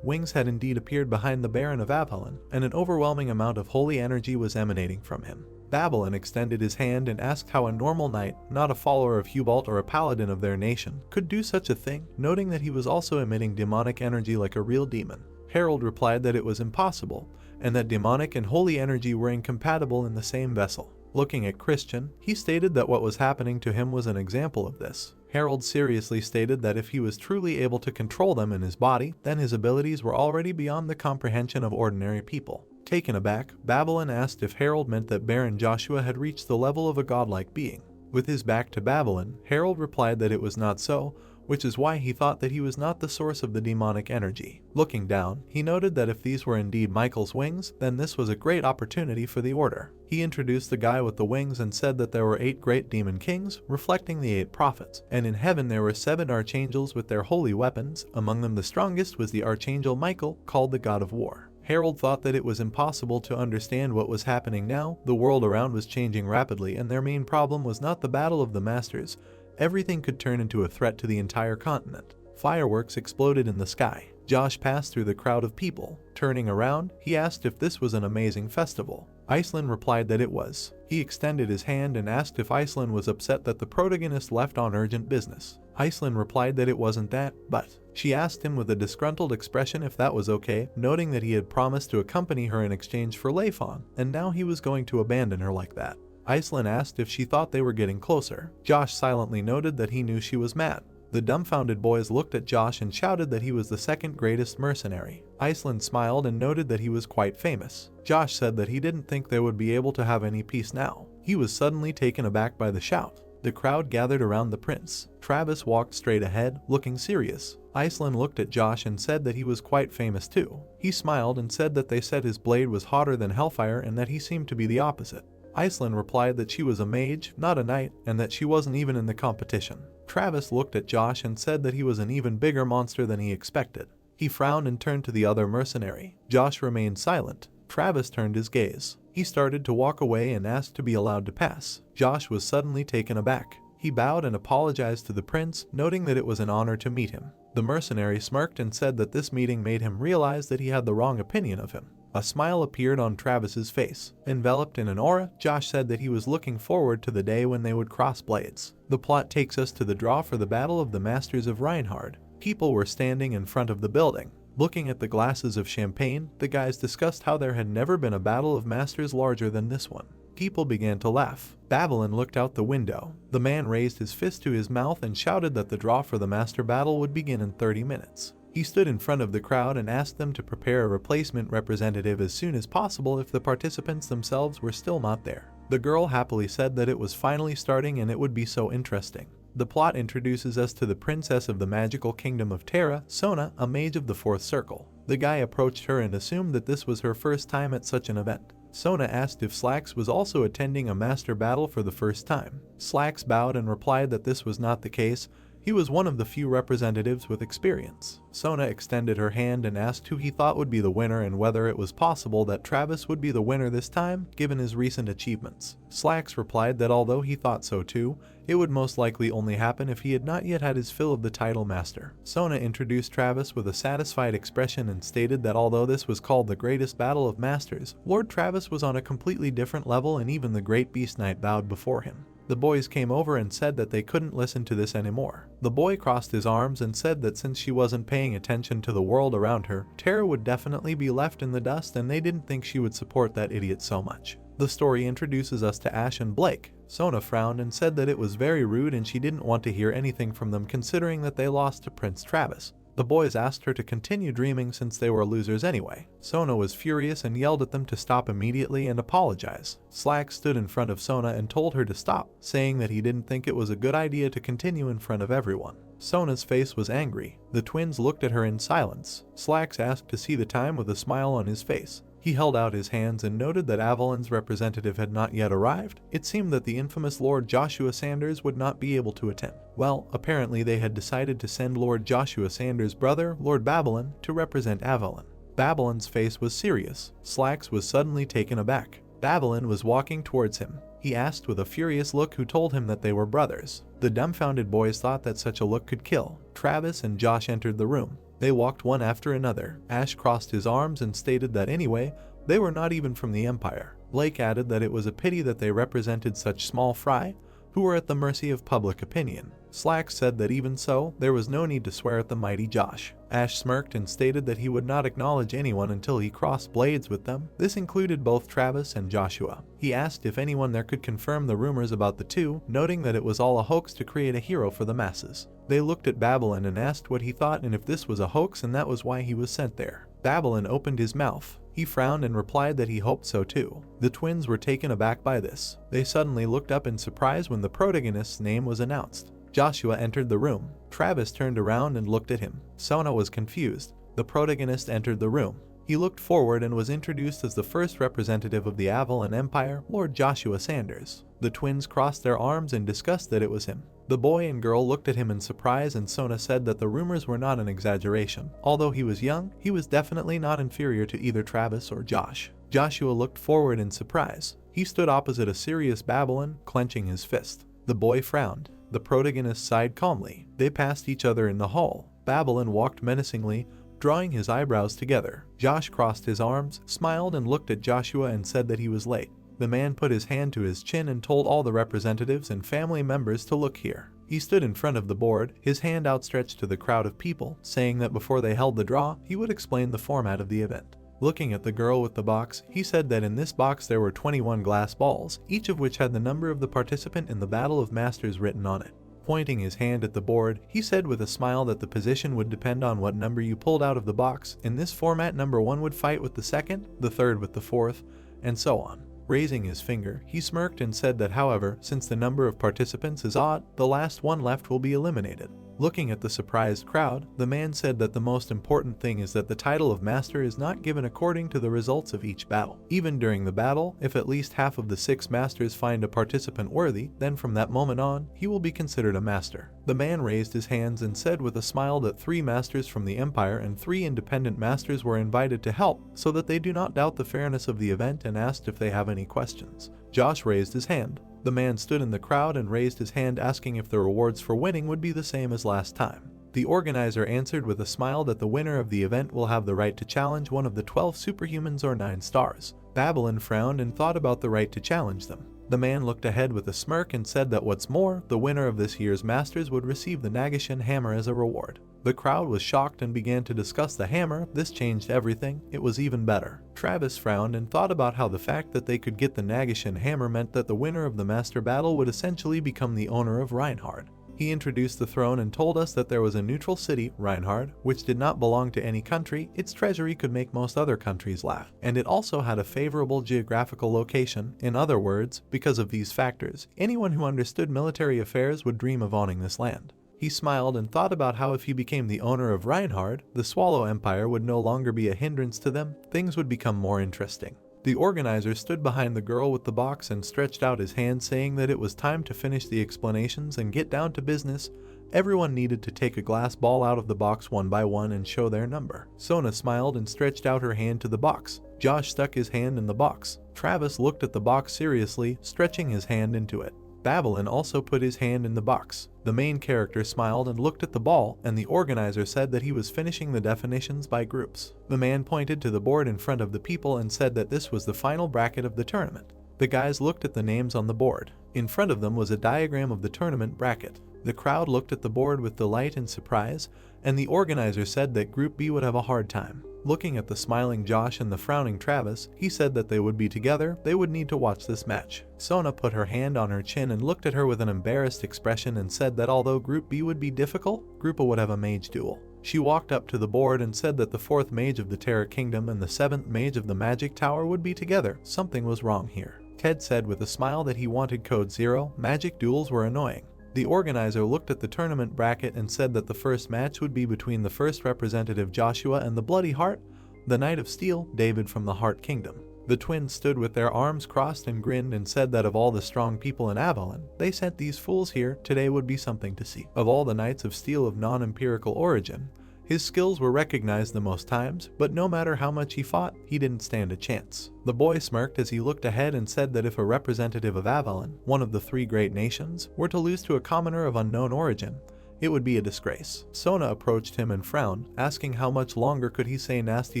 wings had indeed appeared behind the Baron of Avalon, and an overwhelming amount of holy energy was emanating from him. Babylon extended his hand and asked how a normal knight, not a follower of Hubalt or a paladin of their nation, could do such a thing, noting that he was also emitting demonic energy like a real demon. Harold replied that it was impossible, and that demonic and holy energy were incompatible in the same vessel. Looking at Christian, he stated that what was happening to him was an example of this. Harold seriously stated that if he was truly able to control them in his body, then his abilities were already beyond the comprehension of ordinary people. Taken aback, Babylon asked if Harold meant that Baron Joshua had reached the level of a godlike being. With his back to Babylon, Harold replied that it was not so, which is why he thought that he was not the source of the demonic energy. Looking down, he noted that if these were indeed Michael's wings, then this was a great opportunity for the order. He introduced the guy with the wings and said that there were 8 great demon kings, reflecting the 8 prophets, and in heaven there were 7 archangels with their holy weapons. Among them the strongest was the Archangel Michael, called the God of War. Harold thought that it was impossible to understand what was happening now. The world around was changing rapidly, and their main problem was not the battle of the masters. Everything could turn into a threat to the entire continent. Fireworks exploded in the sky. Josh passed through the crowd of people. Turning around, he asked if this was an amazing festival. Iceland replied that it was. He extended his hand and asked if Iceland was upset that the protagonist left on urgent business. Iceland replied that it wasn't that, but she asked him with a disgruntled expression if that was okay, noting that he had promised to accompany her in exchange for Leifon, and now he was going to abandon her like that. Iceland asked if she thought they were getting closer. Josh silently noted that he knew she was mad. The dumbfounded boys looked at Josh and shouted that he was the second greatest mercenary. Iceland smiled and noted that he was quite famous. Josh said that he didn't think they would be able to have any peace now. He was suddenly taken aback by the shout. The crowd gathered around the prince. Travis walked straight ahead, looking serious. Iceland looked at Josh and said that he was quite famous too. He smiled and said that they said his blade was hotter than hellfire and that he seemed to be the opposite. Iceland replied that she was a mage, not a knight, and that she wasn't even in the competition. Travis looked at Josh and said that he was an even bigger monster than he expected. He frowned and turned to the other mercenary. Josh remained silent. Travis turned his gaze. He started to walk away and asked to be allowed to pass. Josh was suddenly taken aback. He bowed and apologized to the prince, noting that it was an honor to meet him. The mercenary smirked and said that this meeting made him realize that he had the wrong opinion of him. A smile appeared on Travis's face. Enveloped in an aura, Josh said that he was looking forward to the day when they would cross blades. The plot takes us to the draw for the Battle of the Masters of Reinhard. People were standing in front of the building. Looking at the glasses of champagne, the guys discussed how there had never been a battle of masters larger than this one. People began to laugh. Babylon looked out the window. The man raised his fist to his mouth and shouted that the draw for the master battle would begin in 30 minutes. He stood in front of the crowd and asked them to prepare a replacement representative as soon as possible if the participants themselves were still not there. The girl happily said that it was finally starting and it would be so interesting. The plot introduces us to the princess of the magical kingdom of Terra, Sona, a mage of the fourth circle. The guy approached her and assumed that this was her first time at such an event. Sona asked if Slacks was also attending a master battle for the first time. Slacks bowed and replied that this was not the case. He was one of the few representatives with experience. Sona extended her hand and asked who he thought would be the winner and whether it was possible that Travis would be the winner this time, given his recent achievements. Slacks replied that although he thought so too, it would most likely only happen if he had not yet had his fill of the title master. Sona introduced Travis with a satisfied expression and stated that although this was called the greatest battle of masters, Lord Travis was on a completely different level and even the great Beast Knight bowed before him. The boys came over and said that they couldn't listen to this anymore. The boy crossed his arms and said that since she wasn't paying attention to the world around her, Terra would definitely be left in the dust and they didn't think she would support that idiot so much. The story introduces us to Ash and Blake. Sona frowned and said that it was very rude and she didn't want to hear anything from them considering that they lost to Prince Travis. The boys asked her to continue dreaming since they were losers anyway. Sona was furious and yelled at them to stop immediately and apologize. Slacks stood in front of Sona and told her to stop, saying that he didn't think it was a good idea to continue in front of everyone. Sona's face was angry. The twins looked at her in silence. Slacks asked to see the time with a smile on his face. He held out his hands and noted that Avalon's representative had not yet arrived. It seemed that the infamous Lord Joshua Sanders would not be able to attend. Well, apparently they had decided to send Lord Joshua Sanders' brother, Lord Babylon, to represent Avalon. Babylon's face was serious. Slacks was suddenly taken aback. Babylon was walking towards him. He asked with a furious look who told him that they were brothers. The dumbfounded boys thought that such a look could kill. Travis and Josh entered the room. They walked one after another. Ash crossed his arms and stated that anyway, they were not even from the Empire. Blake added that it was a pity that they represented such small fry, who were at the mercy of public opinion. Slacks said that even so, there was no need to swear at the mighty Josh. Ash smirked and stated that he would not acknowledge anyone until he crossed blades with them. This included both Travis and Joshua. He asked if anyone there could confirm the rumors about the two, noting that it was all a hoax to create a hero for the masses. They looked at Babylon and asked what he thought and if this was a hoax and that was why he was sent there. Babylon opened his mouth. He frowned and replied that he hoped so too. The twins were taken aback by this. They suddenly looked up in surprise when the protagonist's name was announced. Joshua entered the room. Travis turned around and looked at him. Sona was confused. The protagonist entered the room. He looked forward and was introduced as the first representative of the Avalon Empire, Lord Joshua Sanders. The twins crossed their arms and discussed that it was him. The boy and girl looked at him in surprise and Sona said that the rumors were not an exaggeration. Although he was young, he was definitely not inferior to either Travis or Josh. Joshua looked forward in surprise. He stood opposite a serious Babylon, clenching his fist. The boy frowned. The protagonist sighed calmly. They passed each other in the hall. Babylon walked menacingly, drawing his eyebrows together. Josh crossed his arms, smiled and looked at Joshua and said that he was late. The man put his hand to his chin and told all the representatives and family members to look here. He stood in front of the board, his hand outstretched to the crowd of people, saying that before they held the draw, he would explain the format of the event. Looking at the girl with the box, he said that in this box there were 21 glass balls, each of which had the number of the participant in the Battle of Masters written on it. Pointing his hand at the board, he said with a smile that the position would depend on what number you pulled out of the box. In this format, number 1 would fight with the second, the third with the fourth, and so on. Raising his finger, he smirked and said that however, since the number of participants is odd, the last one left will be eliminated. Looking at the surprised crowd, the man said that the most important thing is that the title of master is not given according to the results of each battle. Even during the battle, if at least half of the 6 masters find a participant worthy, then from that moment on, he will be considered a master. The man raised his hands and said with a smile that 3 masters from the Empire and 3 independent masters were invited to help, so that they do not doubt the fairness of the event, and asked if they have any questions. Josh raised his hand. The man stood in the crowd and raised his hand, asking if the rewards for winning would be the same as last time. The organizer answered with a smile that the winner of the event will have the right to challenge one of the 12 superhumans or 9 stars. Babylon frowned and thought about the right to challenge them. The man looked ahead with a smirk and said that what's more, the winner of this year's Masters would receive the Nagishin hammer as a reward. The crowd was shocked and began to discuss the hammer. This changed everything. It was even better. Travis frowned and thought about how the fact that they could get the Nagishin hammer meant that the winner of the Master Battle would essentially become the owner of Reinhard. He introduced the throne and told us that there was a neutral city, Reinhard, which did not belong to any country. Its treasury could make most other countries laugh, and it also had a favorable geographical location. In other words, because of these factors, anyone who understood military affairs would dream of owning this land. He smiled and thought about how if he became the owner of Reinhard, the Swallow Empire would no longer be a hindrance to them. Things would become more interesting. The organizer stood behind the girl with the box and stretched out his hand, saying that it was time to finish the explanations and get down to business. Everyone needed to take a glass ball out of the box one by one and show their number. Sona smiled and stretched out her hand to the box. Josh stuck his hand in the box. Travis looked at the box seriously, stretching his hand into it. Babylon also put his hand in the box. The main character smiled and looked at the ball, and the organizer said that he was finishing the definitions by groups. The man pointed to the board in front of the people and said that this was the final bracket of the tournament. The guys looked at the names on the board. In front of them was a diagram of the tournament bracket. The crowd looked at the board with delight and surprise, and the organizer said that Group B would have a hard time. Looking at the smiling Josh and the frowning Travis, he said that they would be together. They would need to watch this match. Sona put her hand on her chin and looked at her with an embarrassed expression and said that although Group B would be difficult, Group A would have a mage duel. She walked up to the board and said that the 4th mage of the Terror Kingdom and the 7th mage of the Magic Tower would be together. Something was wrong here. Ted said with a smile that he wanted Code Zero. Magic duels were annoying. The organizer looked at the tournament bracket and said that the first match would be between the first representative Joshua and the Bloody Heart, the Knight of Steel, David from the Heart Kingdom. The twins stood with their arms crossed and grinned and said that of all the strong people in Avalon, they sent these fools here. Today would be something to see. Of all the Knights of Steel of non-empirical origin, his skills were recognized the most times, but no matter how much he fought, he didn't stand a chance. The boy smirked as he looked ahead and said that if a representative of Avalon, one of the 3 great nations, were to lose to a commoner of unknown origin, it would be a disgrace. Sona approached him and frowned, asking how much longer could he say nasty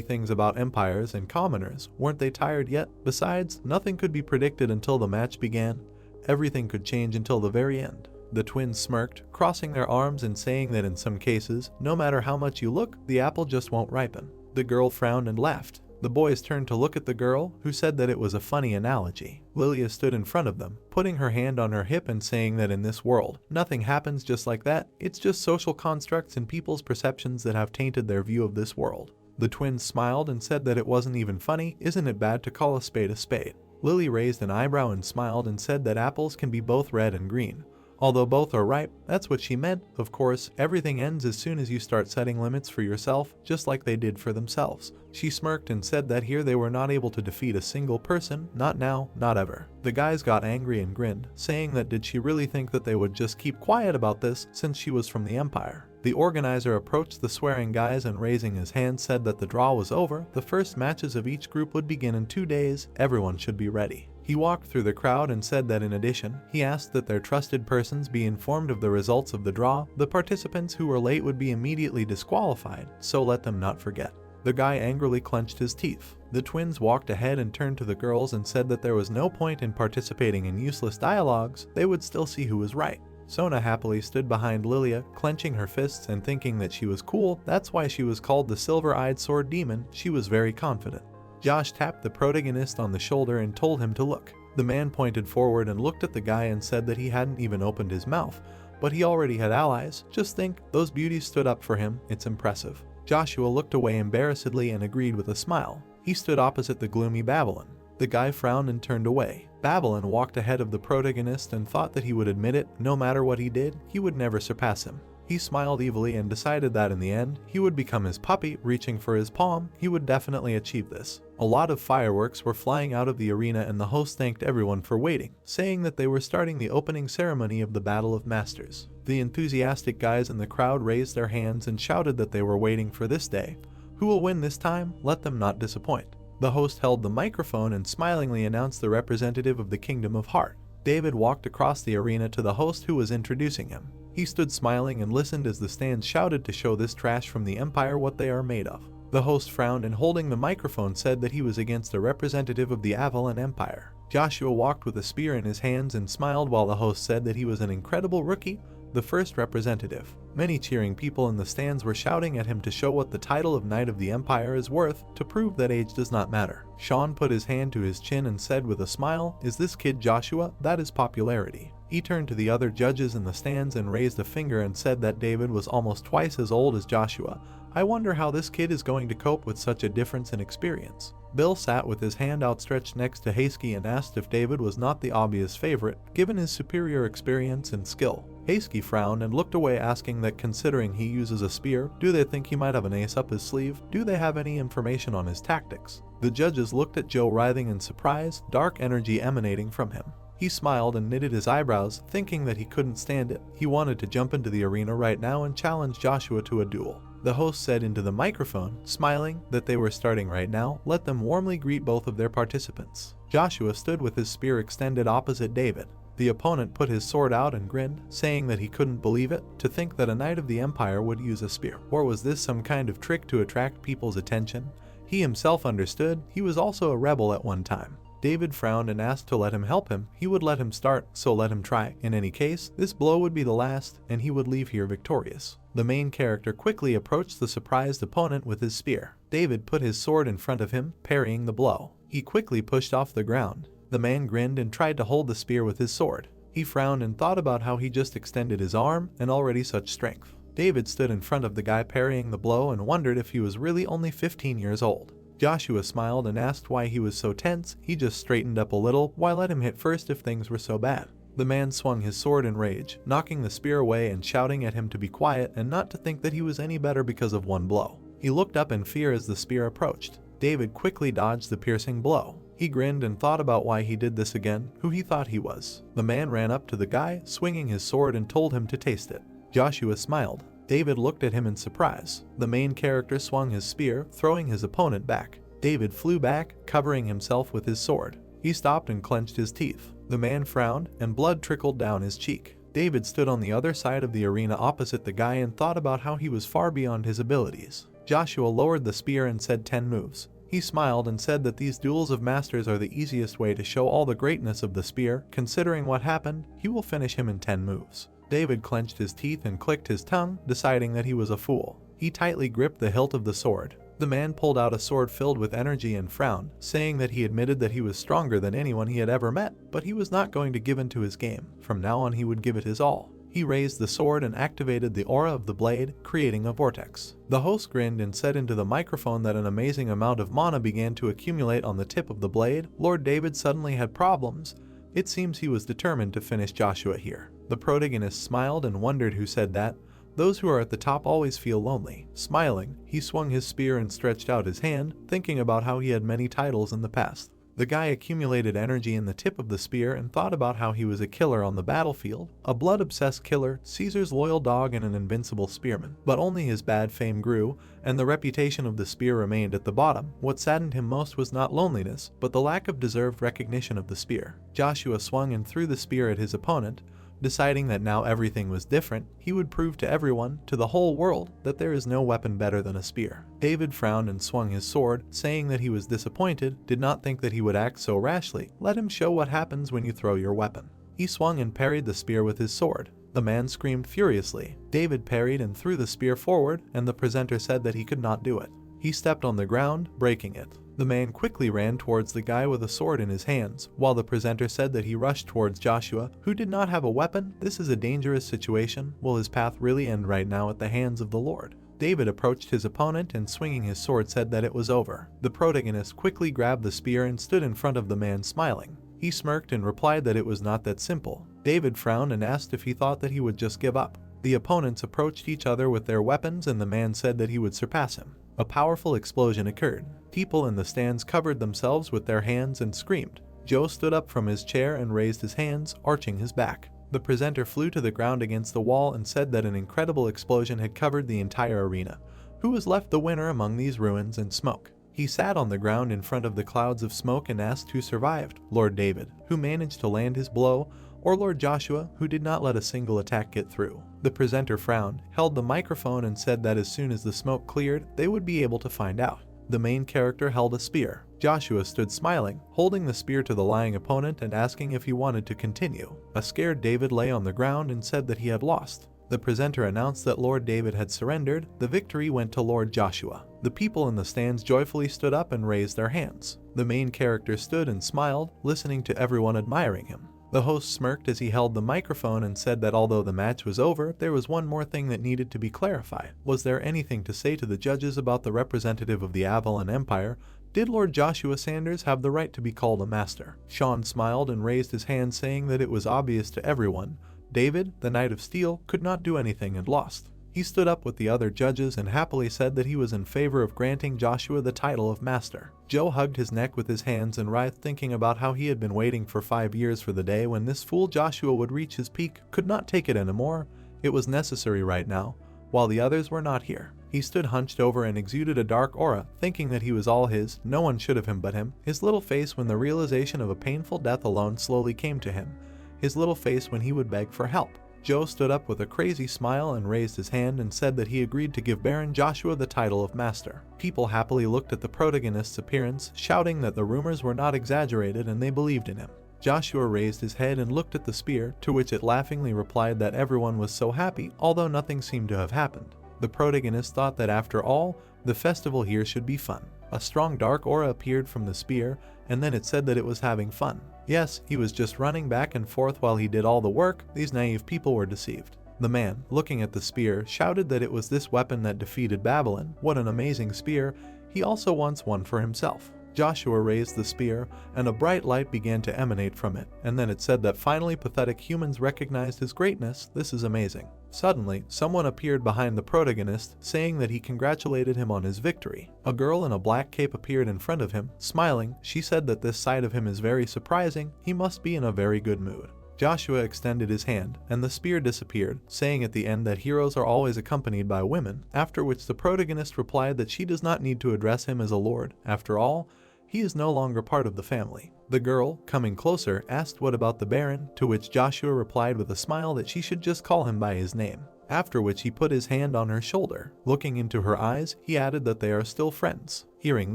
things about empires and commoners. Weren't they tired yet? Besides, nothing could be predicted until the match began. Everything could change until the very end. The twins smirked, crossing their arms and saying that in some cases, no matter how much you look, the apple just won't ripen. The girl frowned and laughed. The boys turned to look at the girl, who said that it was a funny analogy. Lilia stood in front of them, putting her hand on her hip and saying that in this world, nothing happens just like that. It's just social constructs and people's perceptions that have tainted their view of this world. The twins smiled and said that it wasn't even funny. Isn't it bad to call a spade a spade? Lily raised an eyebrow and smiled and said that apples can be both red and green. Although both are ripe, that's what she meant. Of course, everything ends as soon as you start setting limits for yourself, just like they did for themselves. She smirked and said that here they were not able to defeat a single person, not now, not ever. The guys got angry and grinned, saying that did she really think that they would just keep quiet about this since she was from the Empire? The organizer approached the swearing guys and raising his hand said that the draw was over. The first matches of each group would begin in 2 days. Everyone should be ready. He walked through the crowd and said that in addition, he asked that their trusted persons be informed of the results of the draw. The participants who were late would be immediately disqualified, so let them not forget. The guy angrily clenched his teeth. The twins walked ahead and turned to the girls and said that there was no point in participating in useless dialogues. They would still see who was right. Sona happily stood behind Lilia, clenching her fists and thinking that she was cool. That's why she was called the Silver-Eyed Sword Demon. She was very confident. Josh tapped the protagonist on the shoulder and told him to look. The man pointed forward and looked at the guy and said that he hadn't even opened his mouth, but he already had allies. Just think, those beauties stood up for him. It's impressive. Joshua looked away embarrassedly and agreed with a smile. He stood opposite the gloomy Babylon. The guy frowned and turned away. Babylon walked ahead of the protagonist and thought that he would admit it. No matter what he did, he would never surpass him. He smiled evilly and decided that in the end, he would become his puppy, reaching for his palm. He would definitely achieve this. A lot of fireworks were flying out of the arena and the host thanked everyone for waiting, saying that they were starting the opening ceremony of the Battle of Masters. The enthusiastic guys in the crowd raised their hands and shouted that they were waiting for this day. Who will win this time? Let them not disappoint. The host held the microphone and smilingly announced the representative of the Kingdom of Heart. David walked across the arena to the host who was introducing him. He stood smiling and listened as the stands shouted to show this trash from the Empire what they are made of. The host frowned and holding the microphone said that he was against a representative of the Avalon Empire. Joshua walked with a spear in his hands and smiled while the host said that he was an incredible rookie, the first representative. Many cheering people in the stands were shouting at him to show what the title of Knight of the Empire is worth, to prove that age does not matter. Sean put his hand to his chin and said with a smile, "Is this kid Joshua? That is popularity." He turned to the other judges in the stands and raised a finger and said that David was almost twice as old as Joshua. "I wonder how this kid is going to cope with such a difference in experience." Bill sat with his hand outstretched next to Hasky and asked if David was not the obvious favorite, given his superior experience and skill. Hasky frowned and looked away, asking that considering he uses a spear, do they think he might have an ace up his sleeve? Do they have any information on his tactics? The judges looked at Joe writhing in surprise, dark energy emanating from him. He smiled and knitted his eyebrows, thinking that he couldn't stand it. He wanted to jump into the arena right now and challenge Joshua to a duel. The host said into the microphone, smiling, that they were starting right now. Let them warmly greet both of their participants. Joshua stood with his spear extended opposite David. The opponent put his sword out and grinned, saying that he couldn't believe it, to think that a knight of the Empire would use a spear. Or was this some kind of trick to attract people's attention? He himself understood. He was also a rebel at one time. David frowned and asked to let him help him. He would let him start, so let him try. In any case, this blow would be the last, and he would leave here victorious. The main character quickly approached the surprised opponent with his spear. David put his sword in front of him, parrying the blow. He quickly pushed off the ground. The man grinned and tried to hold the spear with his sword. He frowned and thought about how he just extended his arm, and already such strength. David stood in front of the guy parrying the blow and wondered if he was really only 15 years old. Joshua smiled and asked why he was so tense. He just straightened up a little. Why let him hit first if things were so bad? The man swung his sword in rage, knocking the spear away and shouting at him to be quiet and not to think that he was any better because of one blow. He looked up in fear as the spear approached. David quickly dodged the piercing blow. He grinned and thought about why he did this again, who he thought he was. The man ran up to the guy, swinging his sword, and told him to taste it. Joshua smiled. David looked at him in surprise. The main character swung his spear, throwing his opponent back. David flew back, covering himself with his sword. He stopped and clenched his teeth. The man frowned, and blood trickled down his cheek. David stood on the other side of the arena opposite the guy and thought about how he was far beyond his abilities. Joshua lowered the spear and said 10 moves. He smiled and said that these duels of masters are the easiest way to show all the greatness of the spear. Considering what happened, he will finish him in 10 moves. David clenched his teeth and clicked his tongue, deciding that he was a fool. He tightly gripped the hilt of the sword. The man pulled out a sword filled with energy and frowned, saying that he admitted that he was stronger than anyone he had ever met, but he was not going to give in to his game. From now on he would give it his all. He raised the sword and activated the aura of the blade, creating a vortex. The host grinned and said into the microphone that an amazing amount of mana began to accumulate on the tip of the blade. Lord David suddenly had problems. It seems he was determined to finish Joshua here. The protagonist smiled and wondered who said that. Those who are at the top always feel lonely. Smiling, he swung his spear and stretched out his hand, thinking about how he had many titles in the past. The guy accumulated energy in the tip of the spear and thought about how he was a killer on the battlefield, a blood-obsessed killer, Caesar's loyal dog, and an invincible spearman. But only his bad fame grew, and the reputation of the spear remained at the bottom. What saddened him most was not loneliness, but the lack of deserved recognition of the spear. Joshua swung and threw the spear at his opponent. Deciding that now everything was different, he would prove to everyone, to the whole world, that there is no weapon better than a spear. David frowned and swung his sword, saying that he was disappointed, did not think that he would act so rashly. Let him show what happens when you throw your weapon. He swung and parried the spear with his sword. The man screamed furiously. David parried and threw the spear forward, and the presenter said that he could not do it. He stepped on the ground, breaking it. The man quickly ran towards the guy with a sword in his hands, while the presenter said that he rushed towards Joshua, who did not have a weapon. This is a dangerous situation. Will his path really end right now at the hands of the Lord? David approached his opponent and swinging his sword said that it was over. The protagonist quickly grabbed the spear and stood in front of the man smiling. He smirked and replied that it was not that simple. David frowned and asked if he thought that he would just give up. The opponents approached each other with their weapons and the man said that he would surpass him. A powerful explosion occurred. People in the stands covered themselves with their hands and screamed. Joe stood up from his chair and raised his hands, arching his back. The presenter flew to the ground against the wall and said that an incredible explosion had covered the entire arena. Who was left the winner among these ruins and smoke? He sat on the ground in front of the clouds of smoke and asked who survived, Lord David, who managed to land his blow, or Lord Joshua, who did not let a single attack get through. The presenter frowned, held the microphone and said that as soon as the smoke cleared, they would be able to find out. The main character held a spear. Joshua stood smiling, holding the spear to the lying opponent and asking if he wanted to continue. A scared David lay on the ground and said that he had lost. The presenter announced that Lord David had surrendered. The victory went to Lord Joshua. The people in the stands joyfully stood up and raised their hands. The main character stood and smiled, listening to everyone admiring him. The host smirked as he held the microphone and said that although the match was over, there was one more thing that needed to be clarified. Was there anything to say to the judges about the representative of the Avalon Empire? Did Lord Joshua Sanders have the right to be called a master? Sean smiled and raised his hand, saying that it was obvious to everyone. David, the Knight of Steel, could not do anything and lost. He stood up with the other judges and happily said that he was in favor of granting Joshua the title of master. Joe hugged his neck with his hands and writhed, thinking about how he had been waiting for 5 years for the day when this fool Joshua would reach his peak. Could not take it anymore. It was necessary right now, while the others were not here. He stood hunched over and exuded a dark aura, thinking that he was all his. No one should have him but him. His little face when the realization of a painful death alone slowly came to him. His little face when he would beg for help. Joe stood up with a crazy smile and raised his hand and said that he agreed to give Baron Joshua the title of master. People happily looked at the protagonist's appearance, shouting that the rumors were not exaggerated and they believed in him. Joshua raised his head and looked at the spear, to which it laughingly replied that everyone was so happy, although nothing seemed to have happened. The protagonist thought that after all, the festival here should be fun. A strong dark aura appeared from the spear, and then it said that it was having fun. Yes, he was just running back and forth while he did all the work. These naive people were deceived. The man, looking at the spear, shouted that it was this weapon that defeated Babylon. What an amazing spear. He also wants one for himself. Joshua raised the spear, and a bright light began to emanate from it, and then it said that finally pathetic humans recognized his greatness. This is amazing. Suddenly, someone appeared behind the protagonist, saying that he congratulated him on his victory. A girl in a black cape appeared in front of him, smiling. She said that this side of him is very surprising. He must be in a very good mood. Joshua extended his hand, and the spear disappeared, saying at the end that heroes are always accompanied by women, after which the protagonist replied that she does not need to address him as a lord. After all, he is no longer part of the family. The girl, coming closer, asked what about the Baron, to which Joshua replied with a smile that she should just call him by his name, after which he put his hand on her shoulder. Looking into her eyes, he added that they are still friends. Hearing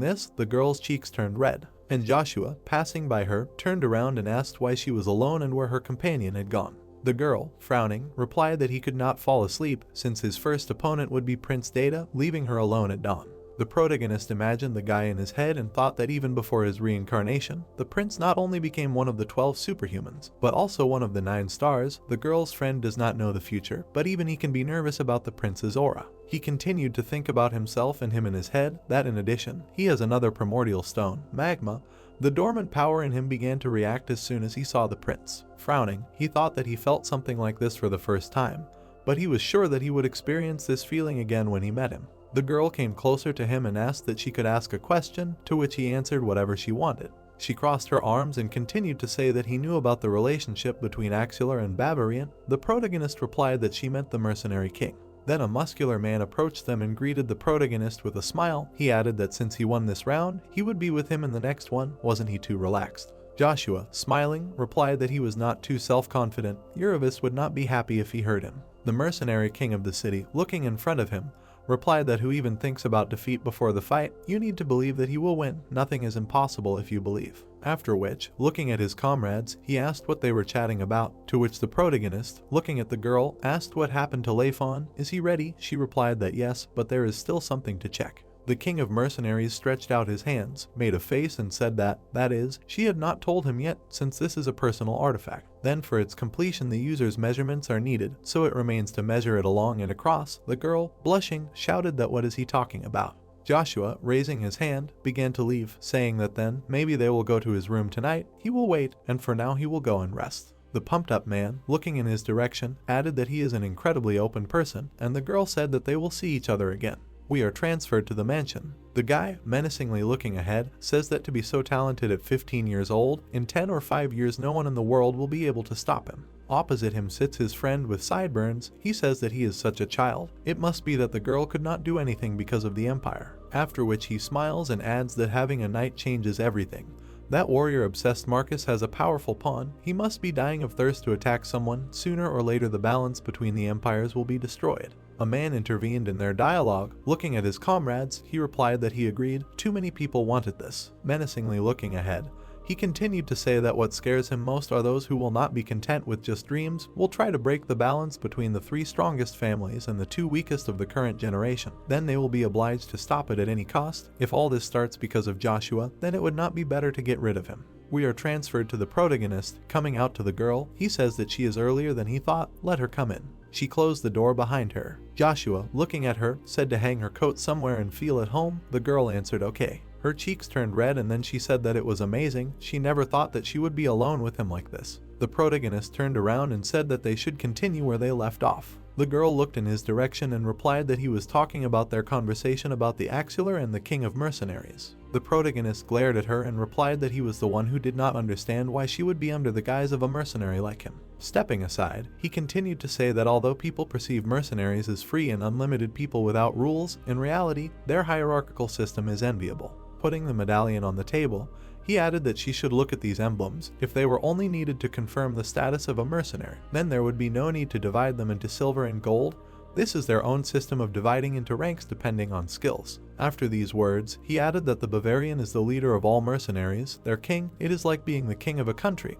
this, the girl's cheeks turned red, and Joshua, passing by her, turned around and asked why she was alone and where her companion had gone. The girl, frowning, replied that he could not fall asleep since his first opponent would be Prince Data, leaving her alone at dawn. The protagonist imagined the guy in his head and thought that even before his reincarnation, the prince not only became one of the 12 superhumans, but also one of the 9 stars. The girl's friend does not know the future, but even he can be nervous about the prince's aura. He continued to think about himself and him in his head, that in addition, he has another primordial stone, magma. The dormant power in him began to react as soon as he saw the prince. Frowning, he thought that he felt something like this for the first time, but he was sure that he would experience this feeling again when he met him. The girl came closer to him and asked that she could ask a question, to which he answered whatever she wanted. She crossed her arms and continued to say that he knew about the relationship between Axular and Barbarian. The protagonist replied that she meant the mercenary king. Then a muscular man approached them and greeted the protagonist with a smile. He added that since he won this round, he would be with him in the next one. Wasn't he too relaxed? Joshua, smiling, replied that he was not too self-confident. Uravis would not be happy if he heard him. The mercenary king of the city, looking in front of him, replied that who even thinks about defeat before the fight, you need to believe that he will win. Nothing is impossible if you believe. After which, looking at his comrades, he asked what they were chatting about, to which the protagonist, looking at the girl, asked what happened to Leifon. Is he ready? She replied that yes, but there is still something to check. The king of mercenaries stretched out his hands, made a face and said that is, she had not told him yet since this is a personal artifact. Then for its completion the user's measurements are needed, so it remains to measure it along and across. The girl, blushing, shouted that what is he talking about? Joshua, raising his hand, began to leave, saying that then, maybe they will go to his room tonight. He will wait, and for now he will go and rest. The pumped-up man, looking in his direction, added that he is an incredibly open person, and the girl said that they will see each other again. We are transferred to the mansion. The guy, menacingly looking ahead, says that to be so talented at 15 years old, in 10 or 5 years no one in the world will be able to stop him. Opposite him sits his friend with sideburns. He says that he is such a child. It must be that the girl could not do anything because of the Empire. After which he smiles and adds that having a knight changes everything. That warrior-obsessed Marcus has a powerful pawn. He must be dying of thirst to attack someone. Sooner or later the balance between the empires will be destroyed. A man intervened in their dialogue. Looking at his comrades, he replied that he agreed. Too many people wanted this. Menacingly looking ahead, he continued to say that what scares him most are those who will not be content with just dreams, will try to break the balance between the 3 strongest families and the 2 weakest of the current generation. Then they will be obliged to stop it at any cost. If all this starts because of Joshua, then it would not be better to get rid of him. We are transferred to the protagonist, coming out to the girl. He says that she is earlier than he thought. Let her come in. She closed the door behind her. Joshua, looking at her, said to hang her coat somewhere and feel at home. The girl answered okay. Her cheeks turned red and then she said that it was amazing. She never thought that she would be alone with him like this. The protagonist turned around and said that they should continue where they left off. The girl looked in his direction and replied that he was talking about their conversation about the Axular and the King of Mercenaries. The protagonist glared at her and replied that he was the one who did not understand why she would be under the guise of a mercenary like him. Stepping aside, he continued to say that although people perceive mercenaries as free and unlimited people without rules, in reality, their hierarchical system is enviable. Putting the medallion on the table, he added that she should look at these emblems. If they were only needed to confirm the status of a mercenary, then there would be no need to divide them into silver and gold. This is their own system of dividing into ranks depending on skills. After these words, he added that the Bavarian is the leader of all mercenaries, their king. It is like being the king of a country.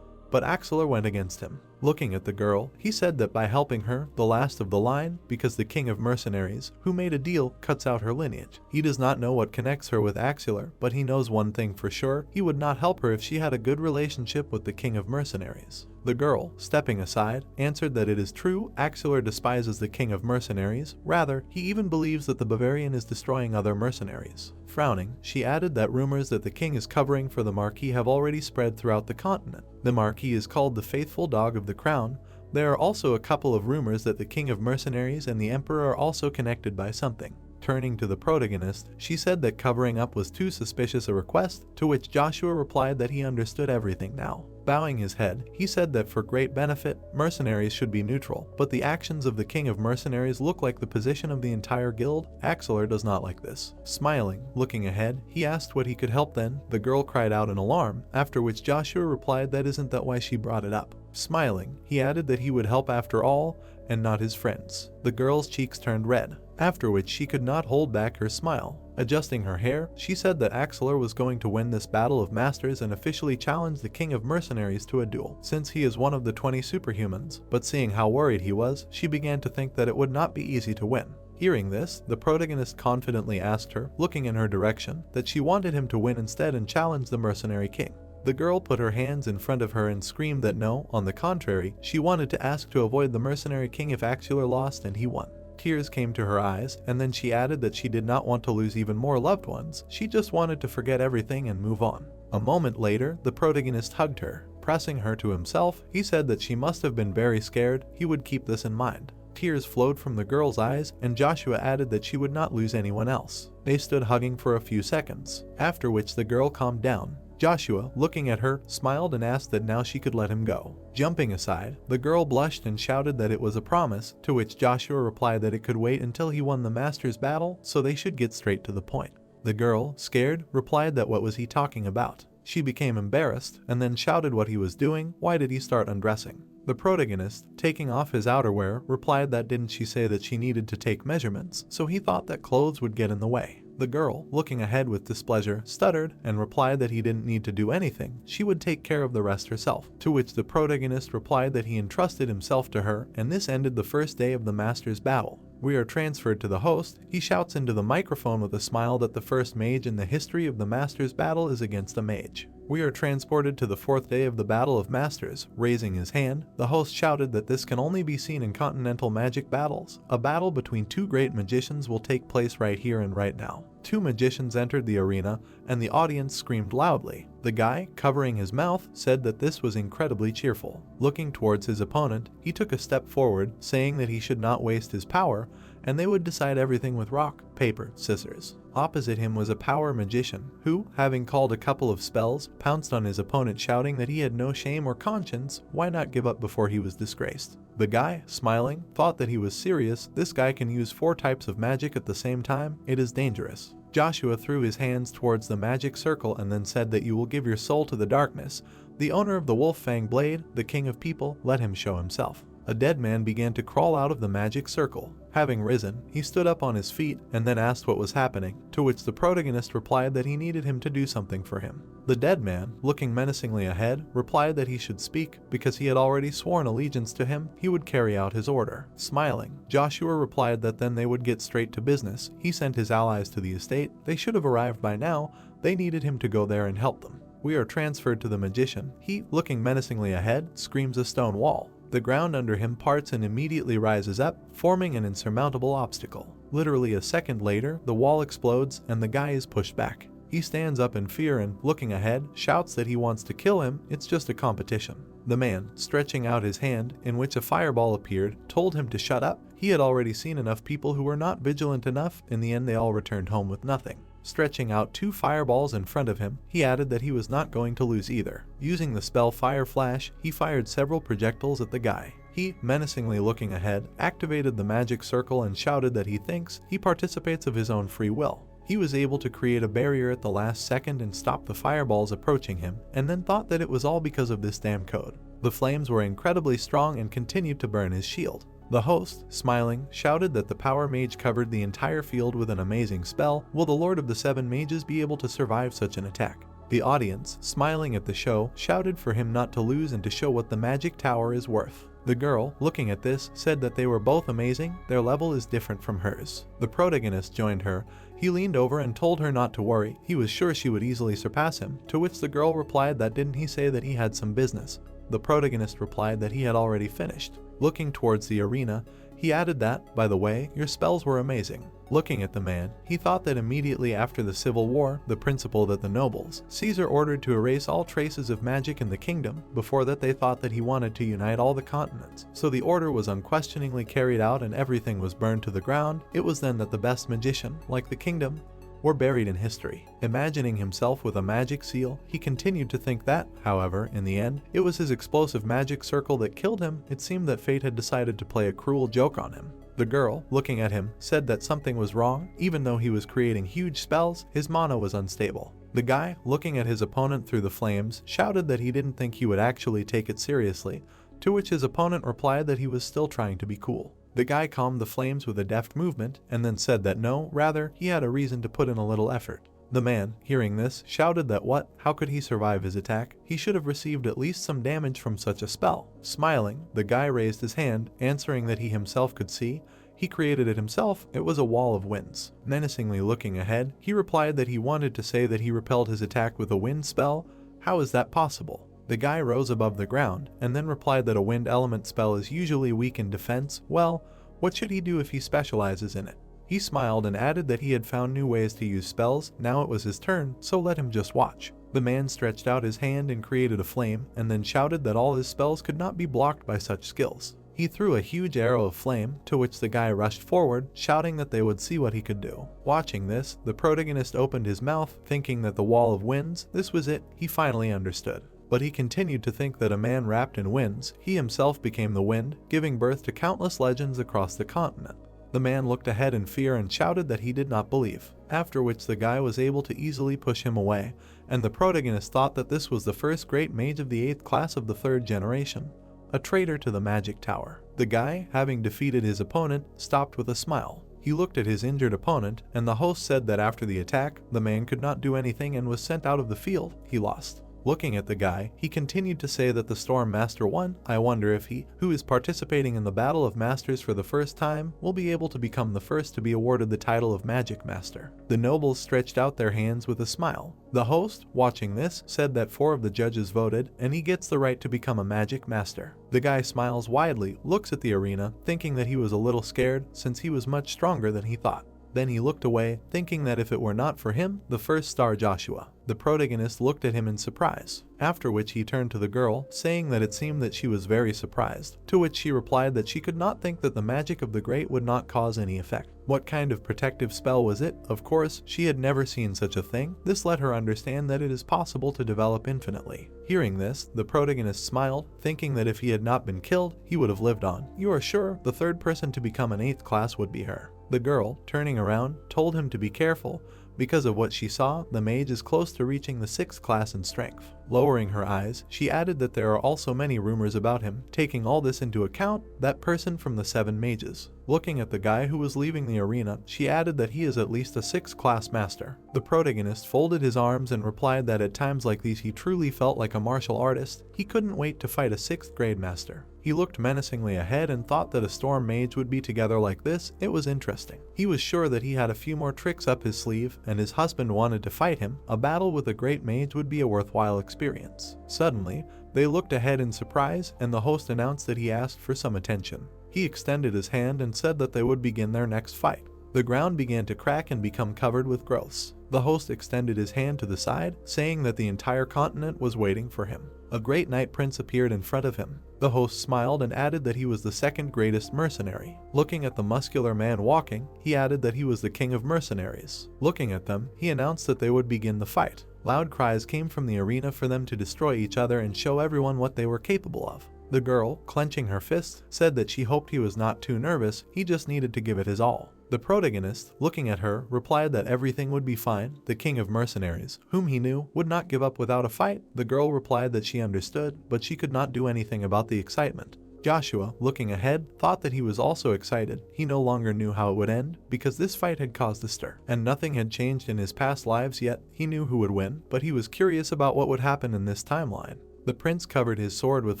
But Axular went against him. Looking at the girl, he said that by helping her, the last of the line, because the king of mercenaries, who made a deal, cuts out her lineage. He does not know what connects her with Axular, but he knows one thing for sure: he would not help her if she had a good relationship with the king of mercenaries. The girl, stepping aside, answered that it is true, Axular despises the king of mercenaries. Rather, he even believes that the Bavarian is destroying other mercenaries. Frowning, she added that rumors that the king is covering for the Marquis have already spread throughout the continent. The Marquis is called the faithful dog of the crown. There are also a couple of rumors that the king of mercenaries and the emperor are also connected by something. Turning to the protagonist, she said that covering up was too suspicious a request, to which Joshua replied that he understood everything now. Bowing his head, he said that for great benefit, mercenaries should be neutral, but the actions of the king of mercenaries look like the position of the entire guild. Axular does not like this. Smiling, looking ahead, he asked what he could help then. The girl cried out in alarm, after which Joshua replied that isn't that why she brought it up. Smiling, he added that he would help after all, and not his friends. The girl's cheeks turned red, after which she could not hold back her smile. Adjusting her hair, she said that Axular was going to win this battle of masters and officially challenge the king of mercenaries to a duel, since he is one of the 20 superhumans. But seeing how worried he was, she began to think that it would not be easy to win. Hearing this, the protagonist confidently asked her, looking in her direction, that she wanted him to win instead and challenge the mercenary king. The girl put her hands in front of her and screamed that no, on the contrary, she wanted to ask to avoid the mercenary king if Axular lost and he won. Tears came to her eyes, and then she added that she did not want to lose even more loved ones. She just wanted to forget everything and move on. A moment later, the protagonist hugged her. Pressing her to himself, he said that she must have been very scared. He would keep this in mind. Tears flowed from the girl's eyes, and Joshua added that she would not lose anyone else. They stood hugging for a few seconds, after which the girl calmed down. Joshua, looking at her, smiled and asked that now she could let him go. Jumping aside, the girl blushed and shouted that it was a promise, to which Joshua replied that it could wait until he won the master's battle, so they should get straight to the point. The girl, scared, replied that what was he talking about. She became embarrassed, and then shouted what he was doing. Why did he start undressing? The protagonist, taking off his outerwear, replied that didn't she say that she needed to take measurements, so he thought that clothes would get in the way. The girl, looking ahead with displeasure, stuttered and replied that he didn't need to do anything, she would take care of the rest herself, to which the protagonist replied that he entrusted himself to her, and this ended the first day of the master's battle. We are transferred to the host. He shouts into the microphone with a smile that the first mage in the history of the master's battle is against a mage. We are transported to the 4th day of the Battle of Masters. Raising his hand, the host shouted that this can only be seen in continental magic battles. A battle between 2 great magicians will take place right here and right now. 2 magicians entered the arena, and the audience screamed loudly. The guy, covering his mouth, said that this was incredibly cheerful. Looking towards his opponent, he took a step forward, saying that he should not waste his power, and they would decide everything with rock, paper, scissors. Opposite him was a power magician who, having called a couple of spells, pounced on his opponent shouting that he had no shame or conscience, why not give up before he was disgraced. The guy, smiling, thought that he was serious. This guy can use 4 types of magic at the same time, it is dangerous. Joshua threw his hands towards the magic circle and then said that you will give your soul to the darkness. The owner of the wolf fang blade, the king of people, let him show himself. A dead man began to crawl out of the magic circle. Having risen, he stood up on his feet and then asked what was happening, to which the protagonist replied that he needed him to do something for him. The dead man, looking menacingly ahead, replied that he should speak because he had already sworn allegiance to him, he would carry out his order. Smiling, Joshua replied that then they would get straight to business. He sent his allies to the estate. They should have arrived by now. They needed him to go there and help them. We are transferred to the magician. He, looking menacingly ahead, screams a stone wall. The ground under him parts and immediately rises up, forming an insurmountable obstacle. Literally a second later, the wall explodes and the guy is pushed back. He stands up in fear and, looking ahead, shouts that he wants to kill him. It's just a competition. The man, stretching out his hand, in which a fireball appeared, told him to shut up. He had already seen enough people who were not vigilant enough. In the end, they all returned home with nothing. Stretching out 2 fireballs in front of him, he added that he was not going to lose either. Using the spell Fire Flash, he fired several projectiles at the guy. He, menacingly looking ahead, activated the magic circle and shouted that he thinks he participates of his own free will. He was able to create a barrier at the last second and stop the fireballs approaching him, and then thought that it was all because of this damn code. The flames were incredibly strong and continued to burn his shield. The host, smiling, shouted that the power mage covered the entire field with an amazing spell. Will the Lord of the 7 Mages be able to survive such an attack? The audience, smiling at the show, shouted for him not to lose and to show what the magic tower is worth. The girl, looking at this, said that they were both amazing. Their level is different from hers. The protagonist joined her. He leaned over and told her not to worry. He was sure she would easily surpass him, to which the girl replied that didn't he say that he had some business. The protagonist replied that he had already finished. Looking towards the arena, he added that, by the way, your spells were amazing. Looking at the man, he thought that immediately after the Civil War, the principle that the nobles, Caesar ordered to erase all traces of magic in the kingdom. Before that, they thought that he wanted to unite all the continents. So the order was unquestioningly carried out and everything was burned to the ground. It was then that the best magician, like the kingdom, were buried in history. Imagining himself with a magic seal, he continued to think that, however, in the end, it was his explosive magic circle that killed him. It seemed that fate had decided to play a cruel joke on him. The girl, looking at him, said that something was wrong. Even though he was creating huge spells, his mana was unstable. The guy, looking at his opponent through the flames, shouted that he didn't think he would actually take it seriously, to which his opponent replied that he was still trying to be cool. The guy calmed the flames with a deft movement and then said that no, rather, he had a reason to put in a little effort. The man, hearing this, shouted that how could he survive his attack? He should have received at least some damage from such a spell. Smiling, the guy raised his hand, answering that he himself could see. He created it himself. It was a wall of winds. Menacingly looking ahead, he replied that he wanted to say that he repelled his attack with a wind spell. How is that possible? The guy rose above the ground, and then replied that a wind element spell is usually weak in defense. Well, what should he do if he specializes in it? He smiled and added that he had found new ways to use spells. Now it was his turn, so let him just watch. The man stretched out his hand and created a flame, and then shouted that all his spells could not be blocked by such skills. He threw a huge arrow of flame, to which the guy rushed forward, shouting that they would see what he could do. Watching this, the protagonist opened his mouth, thinking that the wall of winds, this was it. He finally understood. But he continued to think that a man wrapped in winds, he himself became the wind, giving birth to countless legends across the continent. The man looked ahead in fear and shouted that he did not believe, after which the guy was able to easily push him away, and the protagonist thought that this was the first great mage of the 8th class of the 3rd generation, a traitor to the magic tower. The guy, having defeated his opponent, stopped with a smile. He looked at his injured opponent, and the host said that after the attack, the man could not do anything and was sent out of the field. He lost. Looking at the guy, he continued to say that the Storm Master won. I wonder if he, who is participating in the Battle of Masters for the first time, will be able to become the first to be awarded the title of Magic Master. The nobles stretched out their hands with a smile. The host, watching this, said that 4 of the judges voted, and he gets the right to become a Magic Master. The guy smiles widely, looks at the arena, thinking that he was a little scared since he was much stronger than he thought. Then he looked away, thinking that if it were not for him, the first star Joshua. The protagonist looked at him in surprise, after which he turned to the girl, saying that it seemed that she was very surprised, to which she replied that she could not think that the magic of the great would not cause any effect. What kind of protective spell was it? Of course, she had never seen such a thing. This let her understand that it is possible to develop infinitely. Hearing this, the protagonist smiled, thinking that if he had not been killed, he would have lived on. You are sure the third person to become an 8th class would be her? The girl, turning around, told him to be careful. Because of what she saw, the mage is close to reaching the 6th class in strength. Lowering her eyes, she added that there are also many rumors about him. Taking all this into account, that person from the 7 mages. Looking at the guy who was leaving the arena, she added that he is at least a 6th class master. The protagonist folded his arms and replied that at times like these he truly felt like a martial artist. He couldn't wait to fight a 6th grade master. He looked menacingly ahead and thought that a storm mage would be together like this. It was interesting. He was sure that he had a few more tricks up his sleeve, and his husband wanted to fight him. A battle with a great mage would be a worthwhile experience. Suddenly, they looked ahead in surprise, and the host announced that he asked for some attention. He extended his hand and said that they would begin their next fight. The ground began to crack and become covered with growths. The host extended his hand to the side, saying that the entire continent was waiting for him. A great knight prince appeared in front of him. The host smiled and added that he was the 2nd greatest mercenary. Looking at the muscular man walking, he added that he was the king of mercenaries. Looking at them, he announced that they would begin the fight. Loud cries came from the arena for them to destroy each other and show everyone what they were capable of. The girl, clenching her fists, said that she hoped he was not too nervous, he just needed to give it his all. The protagonist, looking at her, replied that everything would be fine. The king of mercenaries, whom he knew, would not give up without a fight. The girl replied that she understood, but she could not do anything about the excitement. Joshua, looking ahead, thought that he was also excited. He no longer knew how it would end, because this fight had caused a stir, and nothing had changed in his past lives yet. He knew who would win, but he was curious about what would happen in this timeline. The prince covered his sword with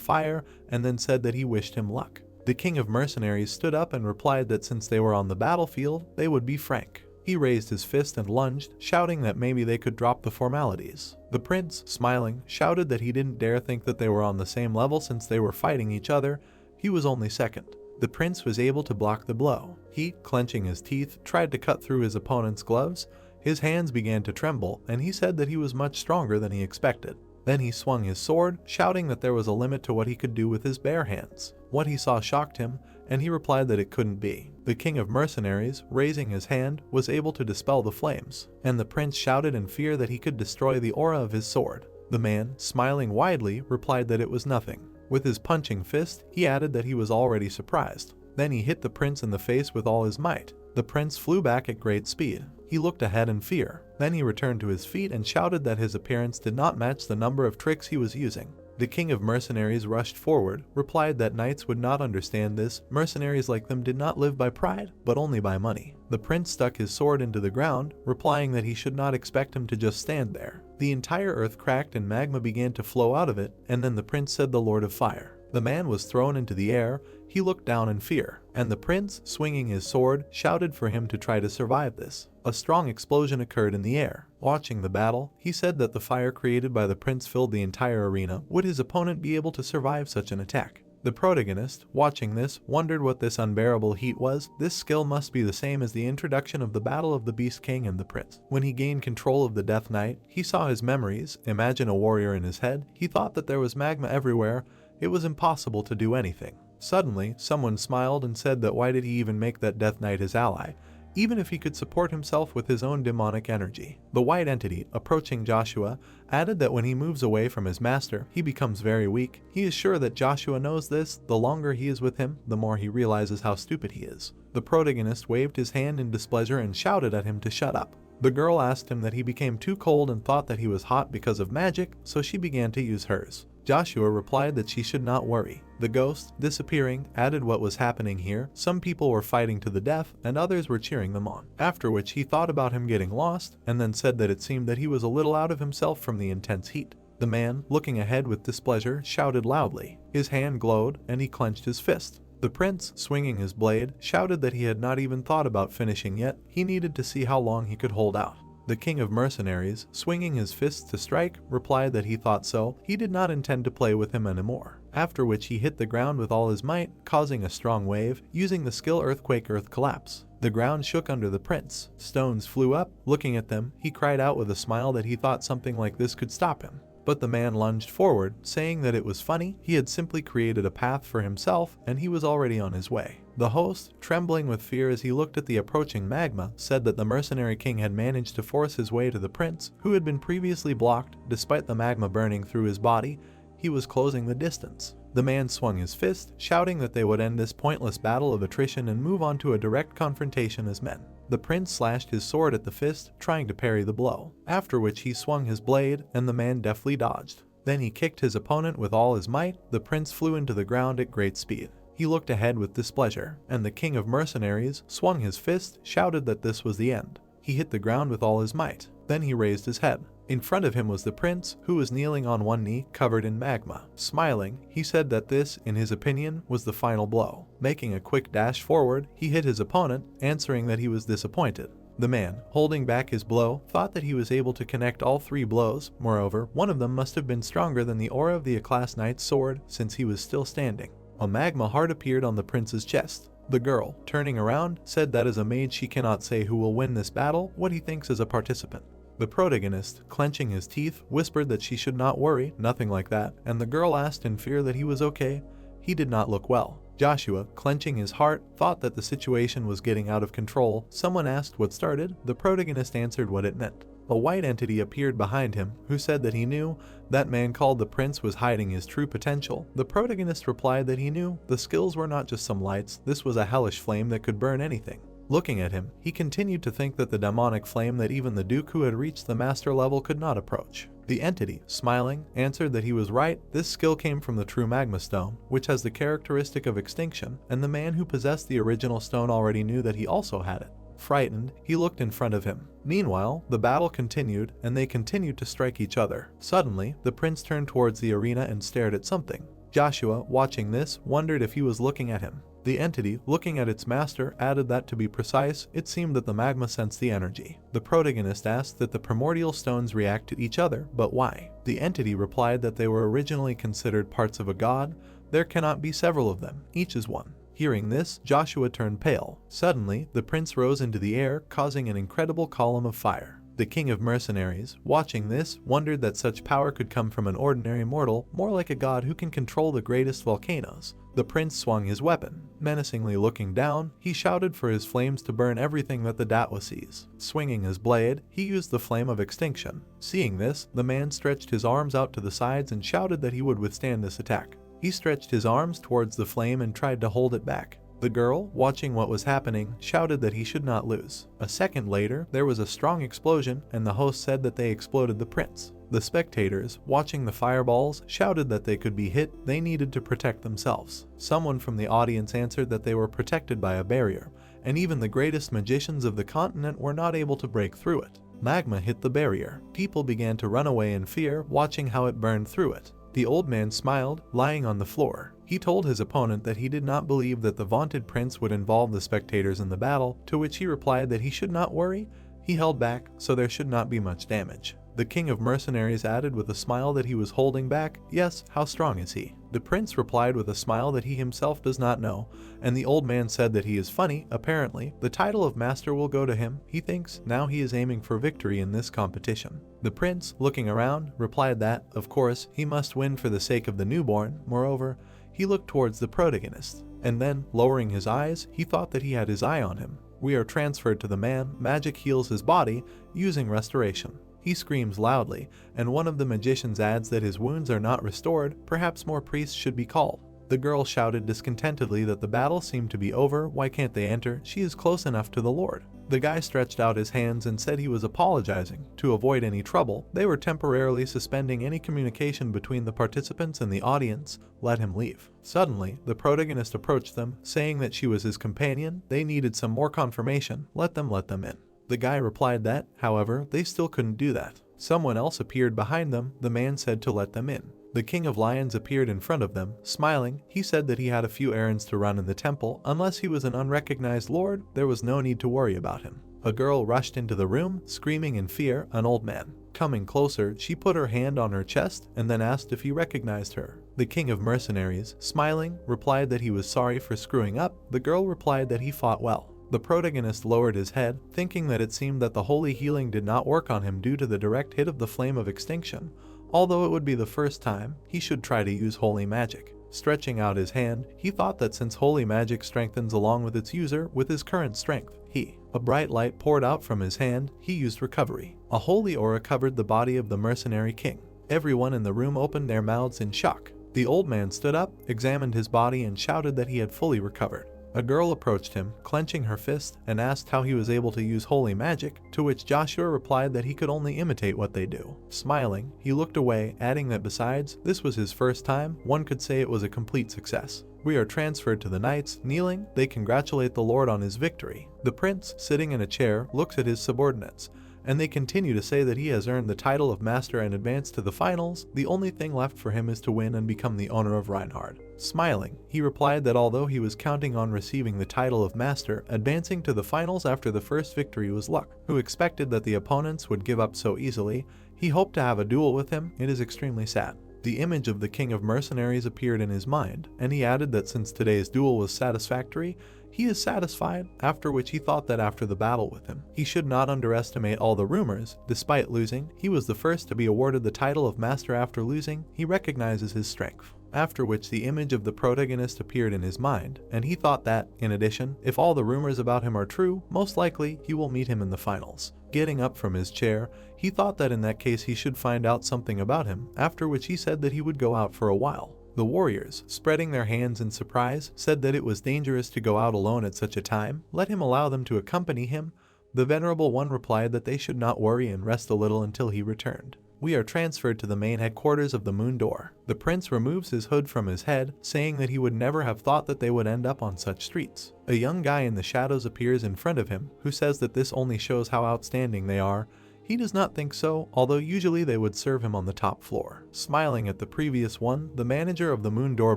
fire, and then said that he wished him luck. The king of mercenaries stood up and replied that since they were on the battlefield, they would be frank. He raised his fist and lunged, shouting that maybe they could drop the formalities. The prince, smiling, shouted that he didn't dare think that they were on the same level since they were fighting each other. He was only 2nd. The prince was able to block the blow. He, clenching his teeth, tried to cut through his opponent's gloves. His hands began to tremble, and he said that he was much stronger than he expected. Then he swung his sword, shouting that there was a limit to what he could do with his bare hands. What he saw shocked him, and he replied that it couldn't be. The king of mercenaries, raising his hand, was able to dispel the flames, and the prince shouted in fear that he could destroy the aura of his sword. The man, smiling widely, replied that it was nothing. With his punching fist, he added that he was already surprised. Then he hit the prince in the face with all his might. The prince flew back at great speed. He looked ahead in fear. Then he returned to his feet and shouted that his appearance did not match the number of tricks he was using. The king of mercenaries rushed forward, replied that knights would not understand this. Mercenaries like them did not live by pride, but only by money. The prince stuck his sword into the ground, replying that he should not expect him to just stand there. The entire earth cracked and magma began to flow out of it, and then the prince said the Lord of Fire. The man was thrown into the air. He looked down in fear, and the prince, swinging his sword, shouted for him to try to survive this. A strong explosion occurred in the air. Watching the battle, he said that the fire created by the prince filled the entire arena. Would his opponent be able to survive such an attack? The protagonist, watching this, wondered what this unbearable heat was. This skill must be the same as the introduction of the Battle of the Beast King and the Prince. When he gained control of the Death Knight, he saw his memories. Imagine a warrior in his head. He thought that there was magma everywhere. It was impossible to do anything. Suddenly, someone smiled and said that why did he even make that Death Knight his ally, even if he could support himself with his own demonic energy. The white entity, approaching Joshua, added that when he moves away from his master, he becomes very weak. He is sure that Joshua knows this. The longer he is with him, the more he realizes how stupid he is. The protagonist waved his hand in displeasure and shouted at him to shut up. The girl asked him that he became too cold and thought that he was hot because of magic, so she began to use hers. Joshua replied that she should not worry. The ghost, disappearing, added what was happening here. Some people were fighting to the death, and others were cheering them on. After which he thought about him getting lost, and then said that it seemed that he was a little out of himself from the intense heat. The man, looking ahead with displeasure, shouted loudly. His hand glowed, and he clenched his fist. The prince, swinging his blade, shouted that he had not even thought about finishing yet. He needed to see how long he could hold out. The king of mercenaries, swinging his fists to strike, replied that he thought so. He did not intend to play with him anymore. After which he hit the ground with all his might, causing a strong wave, using the skill Earthquake Earth Collapse. The ground shook under the prince. Stones flew up. Looking at them, he cried out with a smile that he thought something like this could stop him. But the man lunged forward, saying that it was funny. He had simply created a path for himself, and he was already on his way. The host, trembling with fear as he looked at the approaching magma, said that the mercenary king had managed to force his way to the prince, who had been previously blocked. Despite the magma burning through his body, he was closing the distance. The man swung his fist, shouting that they would end this pointless battle of attrition and move on to a direct confrontation as men. The prince slashed his sword at the fist, trying to parry the blow, after which he swung his blade, and the man deftly dodged. Then he kicked his opponent with all his might. The prince flew into the ground at great speed. He looked ahead with displeasure, and the king of mercenaries swung his fist, shouted that this was the end. He hit the ground with all his might. Then he raised his head. In front of him was the prince, who was kneeling on one knee, covered in magma. Smiling, he said that this, in his opinion, was the final blow. Making a quick dash forward, he hit his opponent, answering that he was disappointed. The man, holding back his blow, thought that he was able to connect all 3 blows. Moreover, one of them must have been stronger than the aura of the Aclass Knight's sword, since he was still standing. A magma heart appeared on the prince's chest. The girl, turning around, said that as a mage she cannot say who will win this battle, what he thinks as a participant. The protagonist, clenching his teeth, whispered that she should not worry, nothing like that, and the girl asked in fear that he was okay. He did not look well. Joshua, clenching his heart, thought that the situation was getting out of control. Someone asked what started. The protagonist answered what it meant. A white entity appeared behind him, who said that he knew that man called the prince was hiding his true potential. The protagonist replied that he knew the skills were not just some lights, this was a hellish flame that could burn anything. Looking at him, he continued to think that the demonic flame that even the Duke who had reached the master level could not approach. The entity, smiling, answered that he was right. This skill came from the true magma stone, which has the characteristic of extinction, and the man who possessed the original stone already knew that he also had it. Frightened, he looked in front of him. Meanwhile, the battle continued, and they continued to strike each other. Suddenly, the prince turned towards the arena and stared at something. Joshua, watching this, wondered if he was looking at him. The entity, looking at its master, added that to be precise, it seemed that the magma sensed the energy. The protagonist asked that the primordial stones react to each other, but why? The entity replied that they were originally considered parts of a god. There cannot be several of them, each is one. Hearing this, Joshua turned pale. Suddenly, the prince rose into the air, causing an incredible column of fire. The king of mercenaries, watching this, wondered that such power could come from an ordinary mortal, more like a god who can control the greatest volcanoes. The prince swung his weapon. Menacingly looking down, he shouted for his flames to burn everything that the Datwa sees. Swinging his blade, he used the flame of extinction. Seeing this, the man stretched his arms out to the sides and shouted that he would withstand this attack. He stretched his arms towards the flame and tried to hold it back. The girl, watching what was happening, shouted that he should not lose. A second later, there was a strong explosion, and the host said that they exploded the prince. The spectators, watching the fireballs, shouted that they could be hit. They needed to protect themselves. Someone from the audience answered that they were protected by a barrier, and even the greatest magicians of the continent were not able to break through it. Magma hit the barrier. People began to run away in fear, watching how it burned through it. The old man smiled, lying on the floor. He told his opponent that he did not believe that the vaunted prince would involve the spectators in the battle, to which he replied that he should not worry. He held back, so there should not be much damage. The king of mercenaries added with a smile that he was holding back, "Yes, how strong is he?" The prince replied with a smile that he himself does not know, and the old man said that he is funny. Apparently, the title of master will go to him. He thinks now he is aiming for victory in this competition. The prince, looking around, replied that, of course, he must win for the sake of the newborn. Moreover, he looked towards the protagonist, and then, lowering his eyes, he thought that he had his eye on him. We are transferred to the man. Magic heals his body, using restoration. He screams loudly, and one of the magicians adds that his wounds are not restored. Perhaps more priests should be called. The girl shouted discontentedly that the battle seemed to be over. Why can't they enter? She is close enough to the Lord. The guy stretched out his hands and said he was apologizing. To avoid any trouble, they were temporarily suspending any communication between the participants and the audience. Let him leave. Suddenly, the protagonist approached them, saying that she was his companion. They needed some more confirmation. Let them in. The guy replied that, however, they still couldn't do that. Someone else appeared behind them. The man said to let them in. The king of lions appeared in front of them. Smiling, he said that he had a few errands to run in the temple. Unless he was an unrecognized lord, there was no need to worry about him. A girl rushed into the room, screaming in fear. An old man. Coming closer, she put her hand on her chest and then asked if he recognized her. The king of mercenaries, smiling, replied that he was sorry for screwing up. The girl replied that he fought well. The protagonist lowered his head, thinking that it seemed that the holy healing did not work on him due to the direct hit of the flame of extinction, although it would be the first time, he should try to use holy magic. Stretching out his hand, he thought that since holy magic strengthens along with its user with his current strength, a bright light poured out from his hand, he used recovery. A holy aura covered the body of the mercenary king. Everyone in the room opened their mouths in shock. The old man stood up, examined his body and shouted that he had fully recovered. A girl approached him, clenching her fist, and asked how he was able to use holy magic, to which Joshua replied that he could only imitate what they do. Smiling, he looked away, adding that besides, this was his first time, one could say it was a complete success. We are transferred to the knights. Kneeling, they congratulate the Lord on his victory. The prince, sitting in a chair, looks at his subordinates, and they continue to say that he has earned the title of master and advanced to the finals. The only thing left for him is to win and become the owner of Reinhard. Smiling, he replied that although he was counting on receiving the title of master, advancing to the finals after the first victory was luck. Who expected that the opponents would give up so easily? He hoped to have a duel with him. It is extremely sad. The image of the king of mercenaries appeared in his mind, and he added that since today's duel was satisfactory, he is satisfied, after which he thought that after the battle with him, he should not underestimate all the rumors. Despite losing, he was the first to be awarded the title of master after losing. He recognizes his strength. After which the image of the protagonist appeared in his mind, and he thought that, in addition, if all the rumors about him are true, most likely he will meet him in the finals. Getting up from his chair, he thought that in that case he should find out something about him, after which he said that he would go out for a while. The warriors, spreading their hands in surprise, said that it was dangerous to go out alone at such a time. Let him allow them to accompany him. The venerable one replied that they should not worry and rest a little until he returned. We are transferred to the main headquarters of the Moon Door. The prince removes his hood from his head, saying that he would never have thought that they would end up on such streets. A young guy in the shadows appears in front of him, who says that this only shows how outstanding they are. He does not think so, although usually they would serve him on the top floor. Smiling at the previous one, the manager of the Moon Door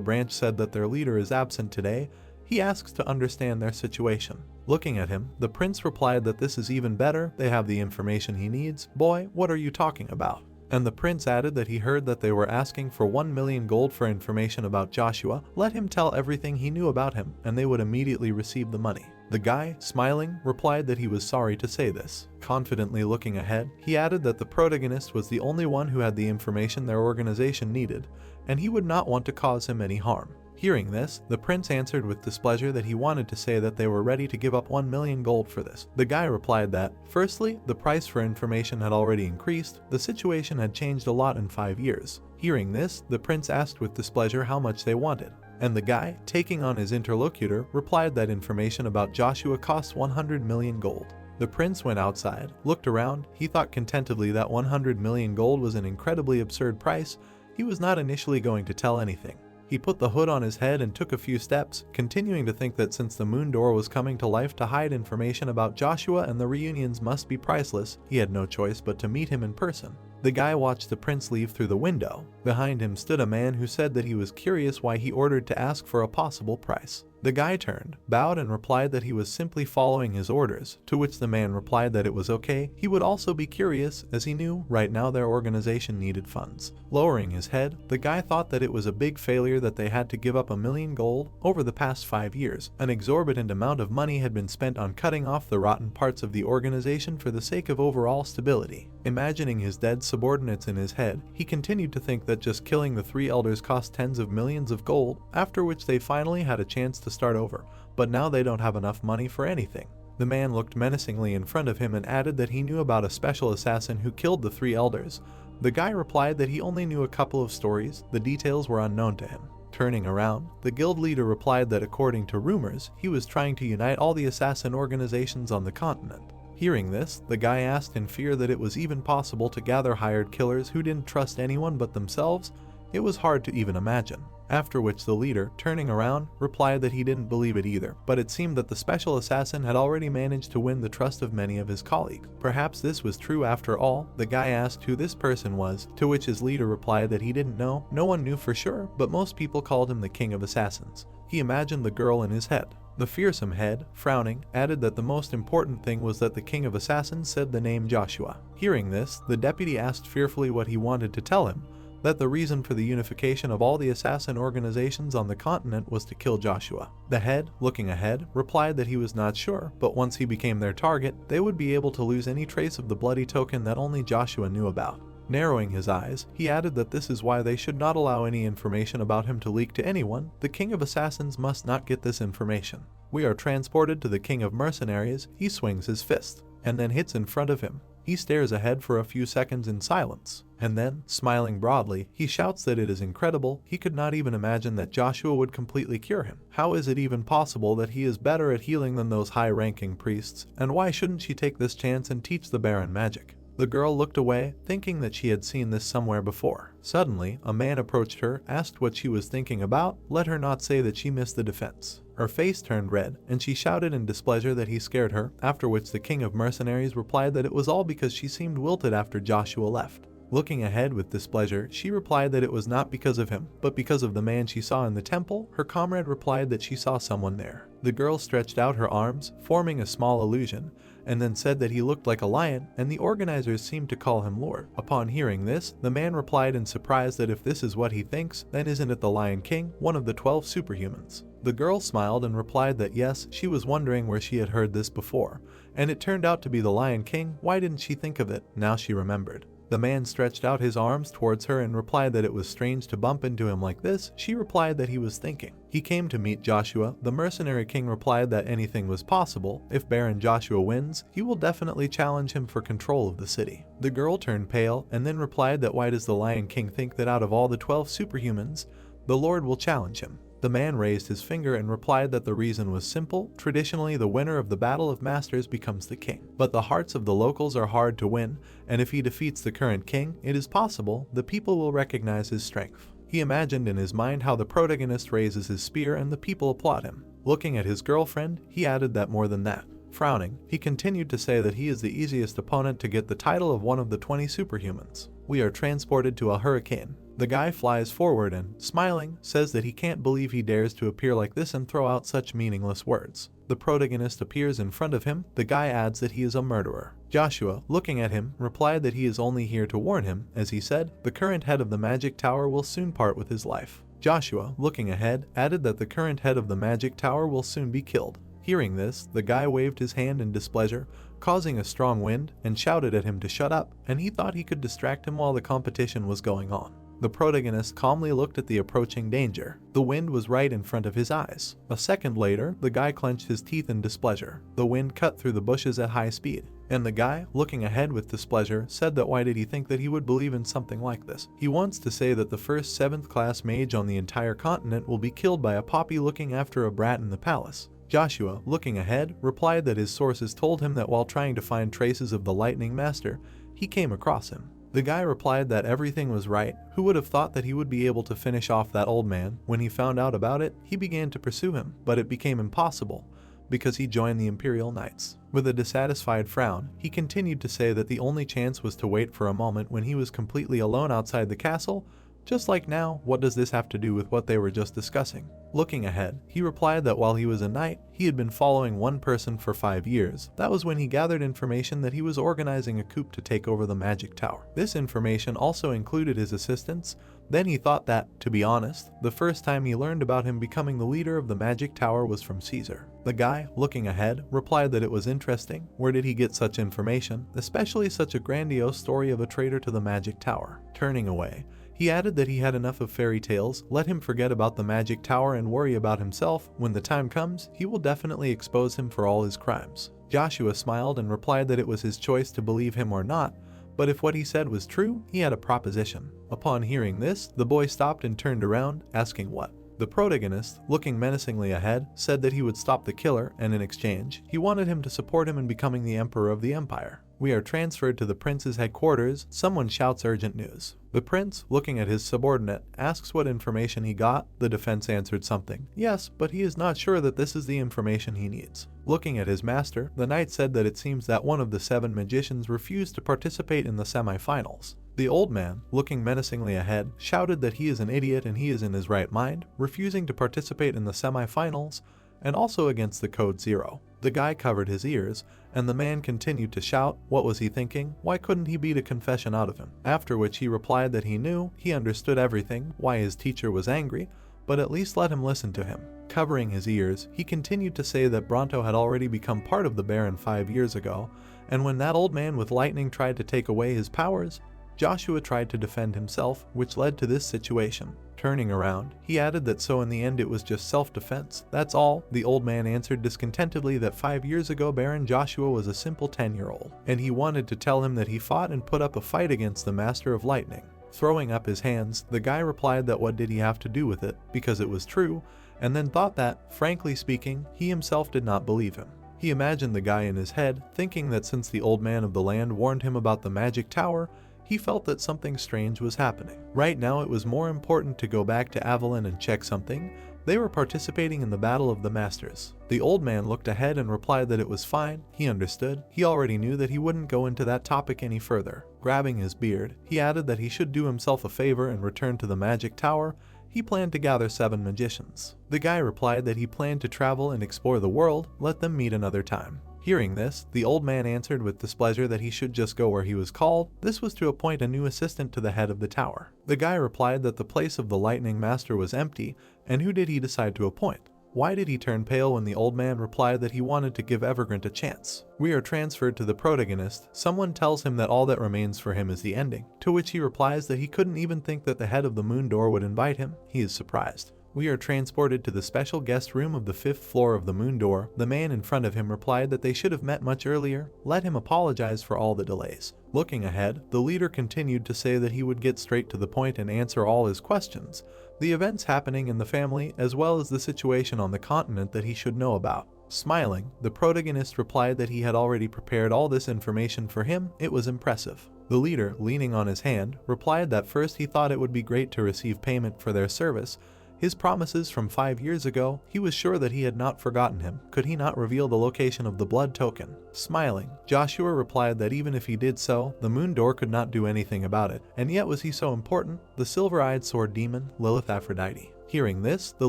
branch said that their leader is absent today. He asks to understand their situation. Looking at him, the prince replied that this is even better, they have the information he needs. Boy, what are you talking about? And the prince added that he heard that they were asking for 1 million gold for information about Joshua. Let him tell everything he knew about him, and they would immediately receive the money. The guy, smiling, replied that he was sorry to say this. Confidently looking ahead, he added that the protagonist was the only one who had the information their organization needed, and he would not want to cause him any harm. Hearing this, the prince answered with displeasure that he wanted to say that they were ready to give up 1 million gold for this. The guy replied that, firstly, the price for information had already increased, the situation had changed a lot in 5 years. Hearing this, the prince asked with displeasure how much they wanted. And the guy, taking on his interlocutor, replied that information about Joshua cost 100 million gold. The prince went outside, looked around. He thought contentedly that 100 million gold was an incredibly absurd price. He was not initially going to tell anything. He put the hood on his head and took a few steps, continuing to think that since the Moon Door was coming to life to hide information about Joshua and the reunions must be priceless, he had no choice but to meet him in person. The guy watched the prince leave through the window. Behind him stood a man who said that he was curious why he ordered to ask for a possible price. The guy turned, bowed and replied that he was simply following his orders, to which the man replied that it was okay. He would also be curious, as he knew right now their organization needed funds. Lowering his head, the guy thought that it was a big failure that they had to give up 1 million gold. Over the past 5 years, an exorbitant amount of money had been spent on cutting off the rotten parts of the organization for the sake of overall stability. Imagining his dead subordinates in his head, he continued to think that just killing the 3 elders cost tens of millions of gold, after which they finally had a chance to start over, but now they don't have enough money for anything. The man looked menacingly in front of him and added that he knew about a special assassin who killed the 3 elders. The guy replied that he only knew a couple of stories, the details were unknown to him. Turning around, the guild leader replied that according to rumors, he was trying to unite all the assassin organizations on the continent. Hearing this, the guy asked in fear that it was even possible to gather hired killers who didn't trust anyone but themselves. It was hard to even imagine. After which the leader, turning around, replied that he didn't believe it either, but it seemed that the special assassin had already managed to win the trust of many of his colleagues. Perhaps this was true after all. The guy asked who this person was, to which his leader replied that he didn't know. No one knew for sure, but most people called him the King of Assassins. He imagined the girl in his head. The fearsome head, frowning, added that the most important thing was that the King of Assassins said the name Joshua. Hearing this, the deputy asked fearfully what he wanted to tell him. that the reason for the unification of all the assassin organizations on the continent was to kill Joshua. The head, looking ahead, replied that he was not sure, but once he became their target, they would be able to lose any trace of the bloody token that only Joshua knew about. Narrowing his eyes, he added that this is why they should not allow any information about him to leak to anyone. The King of Assassins must not get this information. We are transported to the King of Mercenaries. He swings his fist, and then hits in front of him. He stares ahead for a few seconds in silence, and then, smiling broadly, he shouts that it is incredible. He could not even imagine that Joshua would completely cure him. How is it even possible that he is better at healing than those high-ranking priests, and why shouldn't she take this chance and teach the Baron magic? The girl looked away, thinking that she had seen this somewhere before. Suddenly, a man approached her, asked what she was thinking about, let her not say that she missed the defense. Her face turned red, and she shouted in displeasure that he scared her, after which the King of Mercenaries replied that it was all because she seemed wilted after Joshua left. Looking ahead with displeasure, she replied that it was not because of him, but because of the man she saw in the temple. Her comrade replied that she saw someone there. The girl stretched out her arms, forming a small illusion, and then said that he looked like a lion, and the organizers seemed to call him Lord. Upon hearing this, the man replied in surprise that if this is what he thinks, then isn't it the Lion King, one of the 12 superhumans? The girl smiled and replied that yes, she was wondering where she had heard this before, and it turned out to be the Lion King. Why didn't she think of it? Now she remembered. The man stretched out his arms towards her and replied that it was strange to bump into him like this. She replied that he was thinking. He came to meet Joshua. The mercenary king replied that anything was possible. If Baron Joshua wins, he will definitely challenge him for control of the city. The girl turned pale and then replied that why does the Lion King think that out of all the 12 superhumans, the Lord will challenge him? The man raised his finger and replied that the reason was simple. Traditionally, the winner of the Battle of Masters becomes the king. But the hearts of the locals are hard to win, and if he defeats the current king, it is possible the people will recognize his strength. He imagined in his mind how the protagonist raises his spear and the people applaud him. Looking at his girlfriend, he added that more than that. Frowning, he continued to say that he is the easiest opponent to get the title of one of the 20 superhumans. We are transported to a hurricane. The guy flies forward and, smiling, says that he can't believe he dares to appear like this and throw out such meaningless words. The protagonist appears in front of him. The guy adds that he is a murderer. Joshua, looking at him, replied that he is only here to warn him. As he said, the current head of the magic tower will soon part with his life. Joshua, looking ahead, added that the current head of the magic tower will soon be killed. Hearing this, the guy waved his hand in displeasure, causing a strong wind, and shouted at him to shut up, and he thought he could distract him while the competition was going on. The protagonist calmly looked at the approaching danger. The wind was right in front of his eyes. A second later, the guy clenched his teeth in displeasure. The wind cut through the bushes at high speed, and the guy, looking ahead with displeasure, said that why did he think that he would believe in something like this? He wants to say that the first 7th class mage on the entire continent will be killed by a poppy looking after a brat in the palace. Joshua, looking ahead, replied that his sources told him that while trying to find traces of the Lightning Master, he came across him. The guy replied that everything was right. Who would have thought that he would be able to finish off that old man? When he found out about it, he began to pursue him, but it became impossible because he joined the Imperial Knights. With a dissatisfied frown, he continued to say that the only chance was to wait for a moment when he was completely alone outside the castle. Just like now, what does this have to do with what they were just discussing? Looking ahead, he replied that while he was a knight, he had been following one person for 5 years. That was when he gathered information that he was organizing a coup to take over the magic tower. This information also included his assistants. Then he thought that, to be honest, the first time he learned about him becoming the leader of the magic tower was from Caesar. The guy, looking ahead, replied that it was interesting. Where did he get such information, especially such a grandiose story of a traitor to the magic tower? Turning away, he added that he had enough of fairy tales. Let him forget about the magic tower and worry about himself. When the time comes, he will definitely expose him for all his crimes. Joshua smiled and replied that it was his choice to believe him or not, but if what he said was true, he had a proposition. Upon hearing this, the boy stopped and turned around, asking what. The protagonist, looking menacingly ahead, said that he would stop the killer, and in exchange, he wanted him to support him in becoming the emperor of the empire. We are transferred to the prince's headquarters. Someone shouts urgent news. The prince, looking at his subordinate, asks what information he got. The defense answered something. Yes, but he is not sure that this is the information he needs. Looking at his master, the knight said that it seems that one of the 7 magicians refused to participate in the semi-finals. The old man, looking menacingly ahead, shouted that he is an idiot and he is in his right mind, refusing to participate in the semi-finals. and also against the Code Zero. The guy covered his ears, and the man continued to shout. What was he thinking? Why couldn't he beat a confession out of him? After which he replied that he knew, he understood everything, why his teacher was angry, but at least let him listen to him. Covering his ears, he continued to say that Bronto had already become part of the Baron 5 years ago, and when that old man with lightning tried to take away his powers, Joshua tried to defend himself, which led to this situation. Turning around, he added that so in the end it was just self-defense, that's all. The old man answered discontentedly that 5 years ago Baron Joshua was a simple 10-year-old, and he wanted to tell him that he fought and put up a fight against the Master of Lightning. Throwing up his hands, the guy replied that what did he have to do with it, because it was true, and then thought that, frankly speaking, he himself did not believe him. He imagined the guy in his head, thinking that since the old man of the land warned him about the magic tower, he felt that something strange was happening. Right now it was more important to go back to Avalon and check something. They were participating in the Battle of the Masters. The old man looked ahead and replied that it was fine. He understood. He already knew that he wouldn't go into that topic any further. Grabbing his beard, he added that he should do himself a favor and return to the magic tower. He planned to gather 7 magicians. The guy replied that he planned to travel and explore the world. Let them meet another time. Hearing this, the old man answered with displeasure that he should just go where he was called. This was to appoint a new assistant to the head of the tower. The guy replied that the place of the Lightning Master was empty, and who did he decide to appoint? Why did he turn pale when the old man replied that he wanted to give Evergrant a chance? We are transferred to the protagonist. Someone tells him that all that remains for him is the ending, to which he replies that he couldn't even think that the head of the moon door would invite him. He is surprised. We are transported to the special guest room of the 5th floor of the moon door. The man in front of him replied that they should have met much earlier. Let him apologize for all the delays. Looking ahead, the leader continued to say that he would get straight to the point and answer all his questions, the events happening in the family as well as the situation on the continent that he should know about. Smiling, the protagonist replied that he had already prepared all this information for him. It was impressive. The leader, leaning on his hand, replied that first he thought it would be great to receive payment for their service. His promises from 5 years ago, he was sure that he had not forgotten him. Could he not reveal the location of the blood token? Smiling, Joshua replied that even if he did so, the moon door could not do anything about it. And yet was he so important? The silver-eyed sword demon, Lilith Aphrodite. Hearing this, the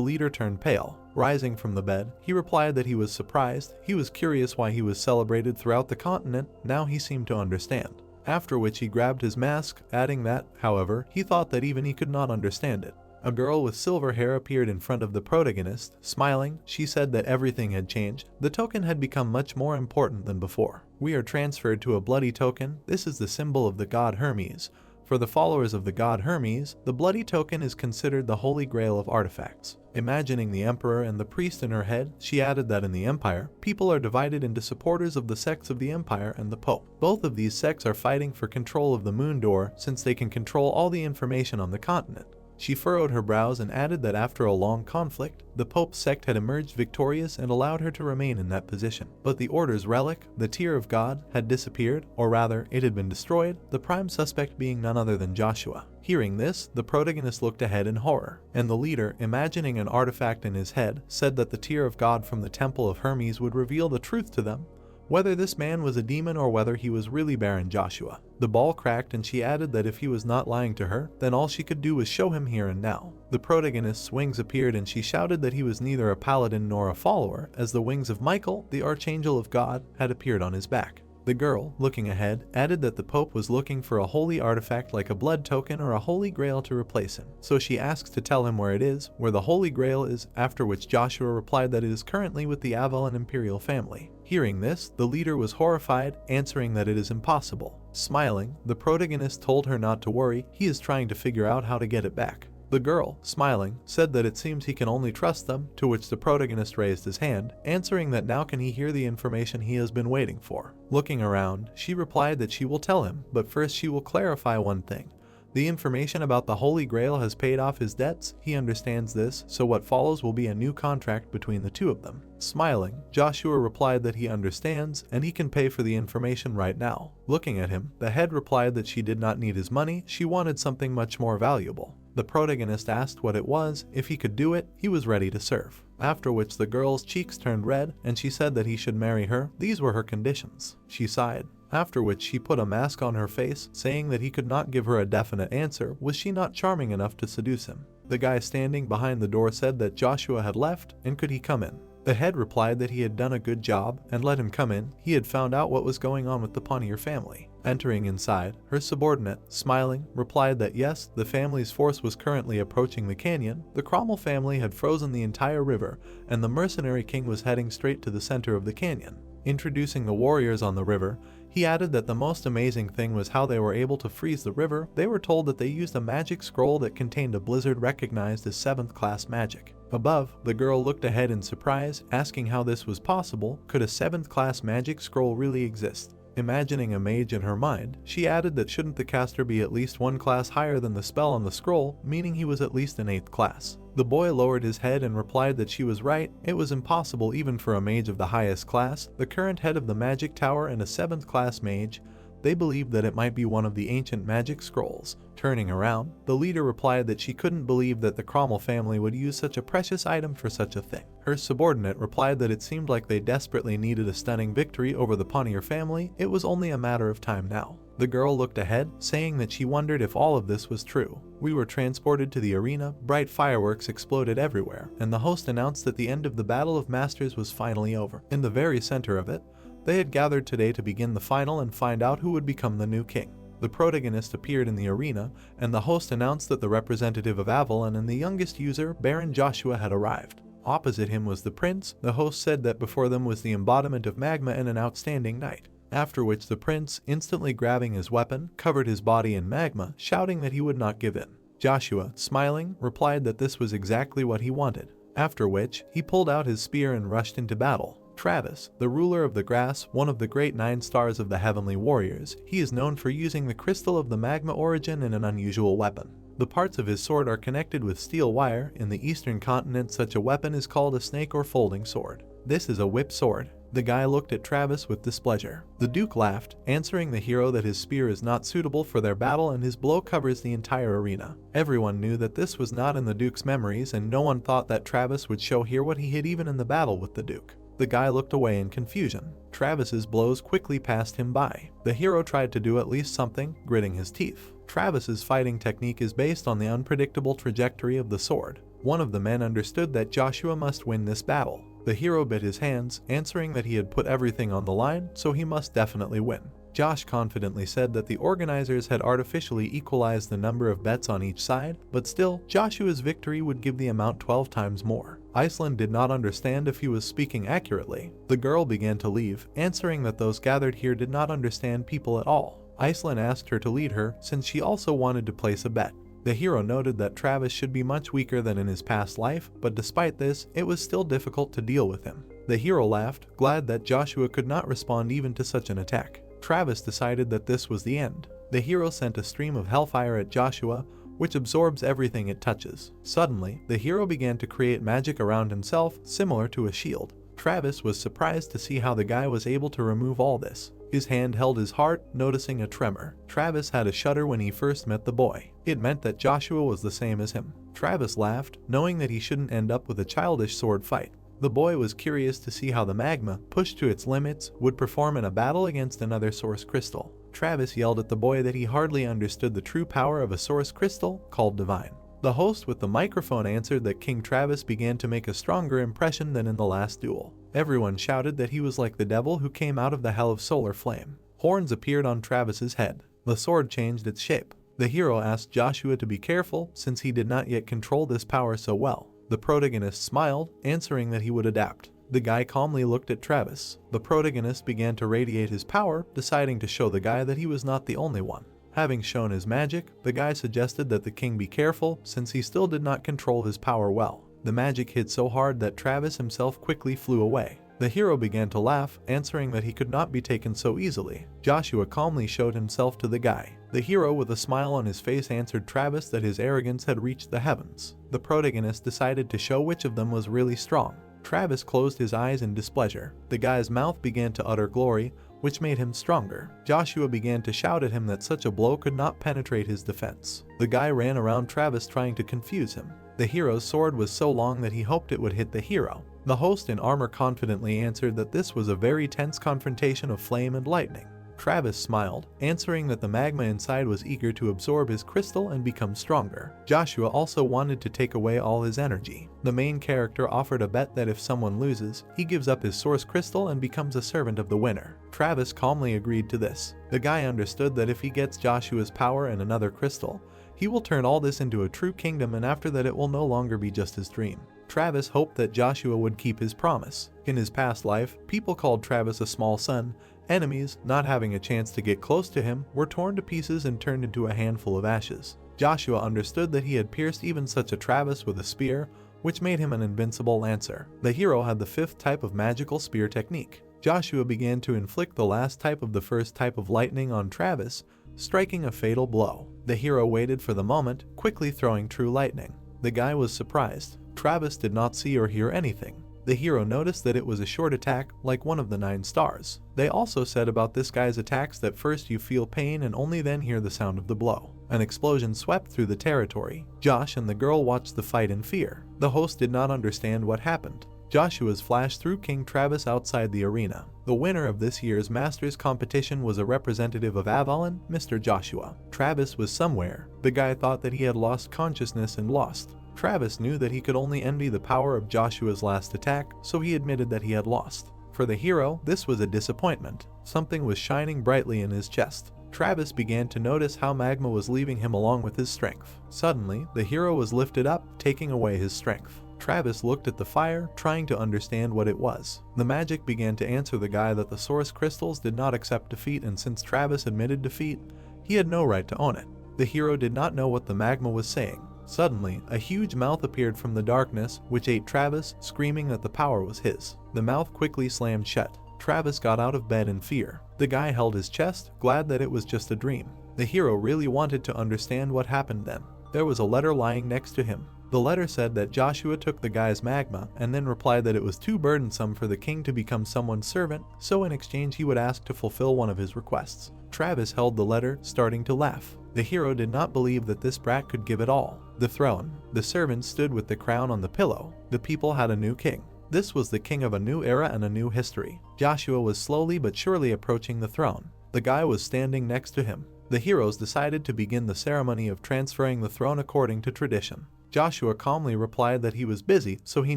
leader turned pale. Rising from the bed, he replied that he was surprised. He was curious why he was celebrated throughout the continent. Now he seemed to understand. After which he grabbed his mask, adding that, however, he thought that even he could not understand it. A girl with silver hair appeared in front of the protagonist. Smiling, she said that everything had changed. The token had become much more important than before. We are transferred to a bloody token. This is the symbol of the god Hermes. For the followers of the god Hermes, the bloody token is considered the holy grail of artifacts. Imagining the emperor and the priest in her head, she added that in the empire, people are divided into supporters of the sects of the empire and the pope. Both of these sects are fighting for control of the moon door since they can control all the information on the continent. She furrowed her brows and added that after a long conflict, the Pope's sect had emerged victorious and allowed her to remain in that position. But the Order's relic, the Tear of God, had disappeared, or rather, it had been destroyed, the prime suspect being none other than Joshua. Hearing this, the protagonist looked ahead in horror, and the leader, imagining an artifact in his head, said that the Tear of God from the Temple of Hermes would reveal the truth to them, whether this man was a demon or whether he was really Baron Joshua. The ball cracked and she added that if he was not lying to her, then all she could do was show him here and now. The protagonist's wings appeared and she shouted that he was neither a paladin nor a follower, as the wings of Michael, the Archangel of God, had appeared on his back. The girl, looking ahead, added that the Pope was looking for a holy artifact like a blood token or a holy grail to replace him. So she asks to tell him where it is, where the holy grail is, after which Joshua replied that it is currently with the Avalon imperial family. Hearing this, the leader was horrified, answering that it is impossible. Smiling, the protagonist told her not to worry, he is trying to figure out how to get it back. The girl, smiling, said that it seems he can only trust them, to which the protagonist raised his hand, answering that now can he hear the information he has been waiting for. Looking around, she replied that she will tell him, but first she will clarify one thing. The information about the Holy Grail has paid off his debts, he understands this, so what follows will be a new contract between the two of them. Smiling, Joshua replied that he understands, and he can pay for the information right now. Looking at him, the head replied that she did not need his money, she wanted something much more valuable. The protagonist asked what it was. If he could do it, he was ready to serve. After which the girl's cheeks turned red, and she said that he should marry her. These were her conditions. She sighed. After which she put a mask on her face, saying that he could not give her a definite answer. Was she not charming enough to seduce him? The guy standing behind the door said that Joshua had left, and could he come in? The head replied that he had done a good job and let him come in. He had found out what was going on with the Panier family. Entering inside, her subordinate, smiling, replied that yes, the family's force was currently approaching the canyon. The Cromwell family had frozen the entire river, and the mercenary king was heading straight to the center of the canyon. Introducing the warriors on the river, he added that the most amazing thing was how they were able to freeze the river. They were told that they used a magic scroll that contained a blizzard recognized as 7th class magic. Above, the girl looked ahead in surprise, asking how this was possible. Could a 7th class magic scroll really exist? Imagining a mage in her mind, she added that shouldn't the caster be at least one class higher than the spell on the scroll, meaning he was at least an 8th class. The boy lowered his head and replied that she was right. It was impossible even for a mage of the highest class. The current head of the magic tower and a 7th class mage, they believed that it might be one of the ancient magic scrolls. Turning around, the leader replied that she couldn't believe that the Cromwell family would use such a precious item for such a thing. Her subordinate replied that it seemed like they desperately needed a stunning victory over the Panier family. It was only a matter of time now. The girl looked ahead, saying that she wondered if all of this was true. We were transported to the arena, bright fireworks exploded everywhere, and the host announced that the end of the Battle of Masters was finally over. In the very center of it, they had gathered today to begin the final and find out who would become the new king. The protagonist appeared in the arena, and the host announced that the representative of Avalon and the youngest user, Baron Joshua, had arrived. Opposite him was the prince. The host said that before them was the embodiment of magma and an outstanding knight. After which the prince, instantly grabbing his weapon, covered his body in magma, shouting that he would not give in. Joshua, smiling, replied that this was exactly what he wanted. After which, he pulled out his spear and rushed into battle. Travis, the ruler of the grass, one of the great 9 stars of the heavenly warriors, he is known for using the crystal of the magma origin in an unusual weapon. The parts of his sword are connected with steel wire. In the eastern continent, such a weapon is called a snake or folding sword. This is a whip sword. The guy looked at Travis with displeasure. The Duke laughed, answering the hero that his spear is not suitable for their battle and his blow covers the entire arena. Everyone knew that this was not in the Duke's memories, and no one thought that Travis would show here what he hid even in the battle with the Duke. The guy looked away in confusion. Travis's blows quickly passed him by. The hero tried to do at least something, gritting his teeth. Travis's fighting technique is based on the unpredictable trajectory of the sword. One of the men understood that Joshua must win this battle. The hero bit his hands, answering that he had put everything on the line, so he must definitely win. Josh confidently said that the organizers had artificially equalized the number of bets on each side, but still, Joshua's victory would give the amount 12 times more. Iceland did not understand if he was speaking accurately. The girl began to leave, answering that those gathered here did not understand people at all. Iceland asked her to lead her, since she also wanted to place a bet. The hero noted that Travis should be much weaker than in his past life, but despite this, it was still difficult to deal with him. The hero laughed, glad that Joshua could not respond even to such an attack. Travis decided that this was the end. The hero sent a stream of hellfire at Joshua, which absorbs everything it touches. Suddenly, the hero began to create magic around himself, similar to a shield. Travis was surprised to see how the guy was able to remove all this. His hand held his heart, noticing a tremor. Travis had a shudder when he first met the boy. It meant that Joshua was the same as him. Travis laughed, knowing that he shouldn't end up with a childish sword fight. The boy was curious to see how the magma, pushed to its limits, would perform in a battle against another source crystal. Travis yelled at the boy that he hardly understood the true power of a source crystal, called divine. The host with the microphone answered that King Travis began to make a stronger impression than in the last duel. Everyone shouted that he was like the devil who came out of the hell of solar flame. Horns appeared on Travis's head. The sword changed its shape. The hero asked Joshua to be careful, since he did not yet control this power so well. The protagonist smiled, answering that he would adapt. The guy calmly looked at Travis. The protagonist began to radiate his power, deciding to show the guy that he was not the only one. Having shown his magic, the guy suggested that the king be careful, since he still did not control his power well. The magic hit so hard that Travis himself quickly flew away. The hero began to laugh, answering that he could not be taken so easily. Joshua calmly showed himself to the guy. The hero with a smile on his face answered Travis that his arrogance had reached the heavens. The protagonist decided to show which of them was really strong. Travis closed his eyes in displeasure. The guy's mouth began to utter glory, which made him stronger. Joshua began to shout at him that such a blow could not penetrate his defense. The guy ran around Travis trying to confuse him. The hero's sword was so long that he hoped it would hit the hero. The host in armor confidently answered that this was a very tense confrontation of flame and lightning. Travis smiled, answering that the magma inside was eager to absorb his crystal and become stronger. Joshua also wanted to take away all his energy. The main character offered a bet that if someone loses, he gives up his source crystal and becomes a servant of the winner. Travis calmly agreed to this. The guy understood that if he gets Joshua's power and another crystal, he will turn all this into a true kingdom, and after that it will no longer be just his dream. Travis hoped that Joshua would keep his promise. In his past life, people called Travis a small son. Enemies, not having a chance to get close to him, were torn to pieces and turned into a handful of ashes. Joshua understood that he had pierced even such a Travis with a spear, which made him an invincible lancer. The hero had the 5th type of magical spear technique. Joshua began to inflict the last type of the first type of lightning on Travis, striking a fatal blow. The hero waited for the moment, quickly throwing true lightning. The guy was surprised. Travis did not see or hear anything. The hero noticed that it was a short attack, like one of the 9 stars. They also said about this guy's attacks that first you feel pain and only then hear the sound of the blow. An explosion swept through the territory. Josh and the girl watched the fight in fear. The host did not understand what happened. Joshua's flash threw King Travis outside the arena. The winner of this year's Masters competition was a representative of Avalon, Mr. Joshua. Travis was somewhere. The guy thought that he had lost consciousness and lost. Travis knew that he could only envy the power of Joshua's last attack, so he admitted that he had lost. For the hero, this was a disappointment. Something was shining brightly in his chest. Travis began to notice how magma was leaving him along with his strength. Suddenly, the hero was lifted up, taking away his strength. Travis looked at the fire, trying to understand what it was. The magic began to answer the guy that the source crystals did not accept defeat, and since Travis admitted defeat, he had no right to own it. The hero did not know what the magma was saying. Suddenly, a huge mouth appeared from the darkness, which ate Travis, screaming that the power was his. The mouth quickly slammed shut. Travis got out of bed in fear. The guy held his chest, glad that it was just a dream. The hero really wanted to understand what happened then. There was a letter lying next to him. The letter said that Joshua took the guy's magma and then replied that it was too burdensome for the king to become someone's servant, so in exchange he would ask to fulfill one of his requests. Travis held the letter, starting to laugh. The hero did not believe that this brat could give it all. The throne. The servants stood with the crown on the pillow. The people had a new king. This was the king of a new era and a new history. Joshua was slowly but surely approaching the throne. The guy was standing next to him. The heroes decided to begin the ceremony of transferring the throne according to tradition. Joshua calmly replied that he was busy, so he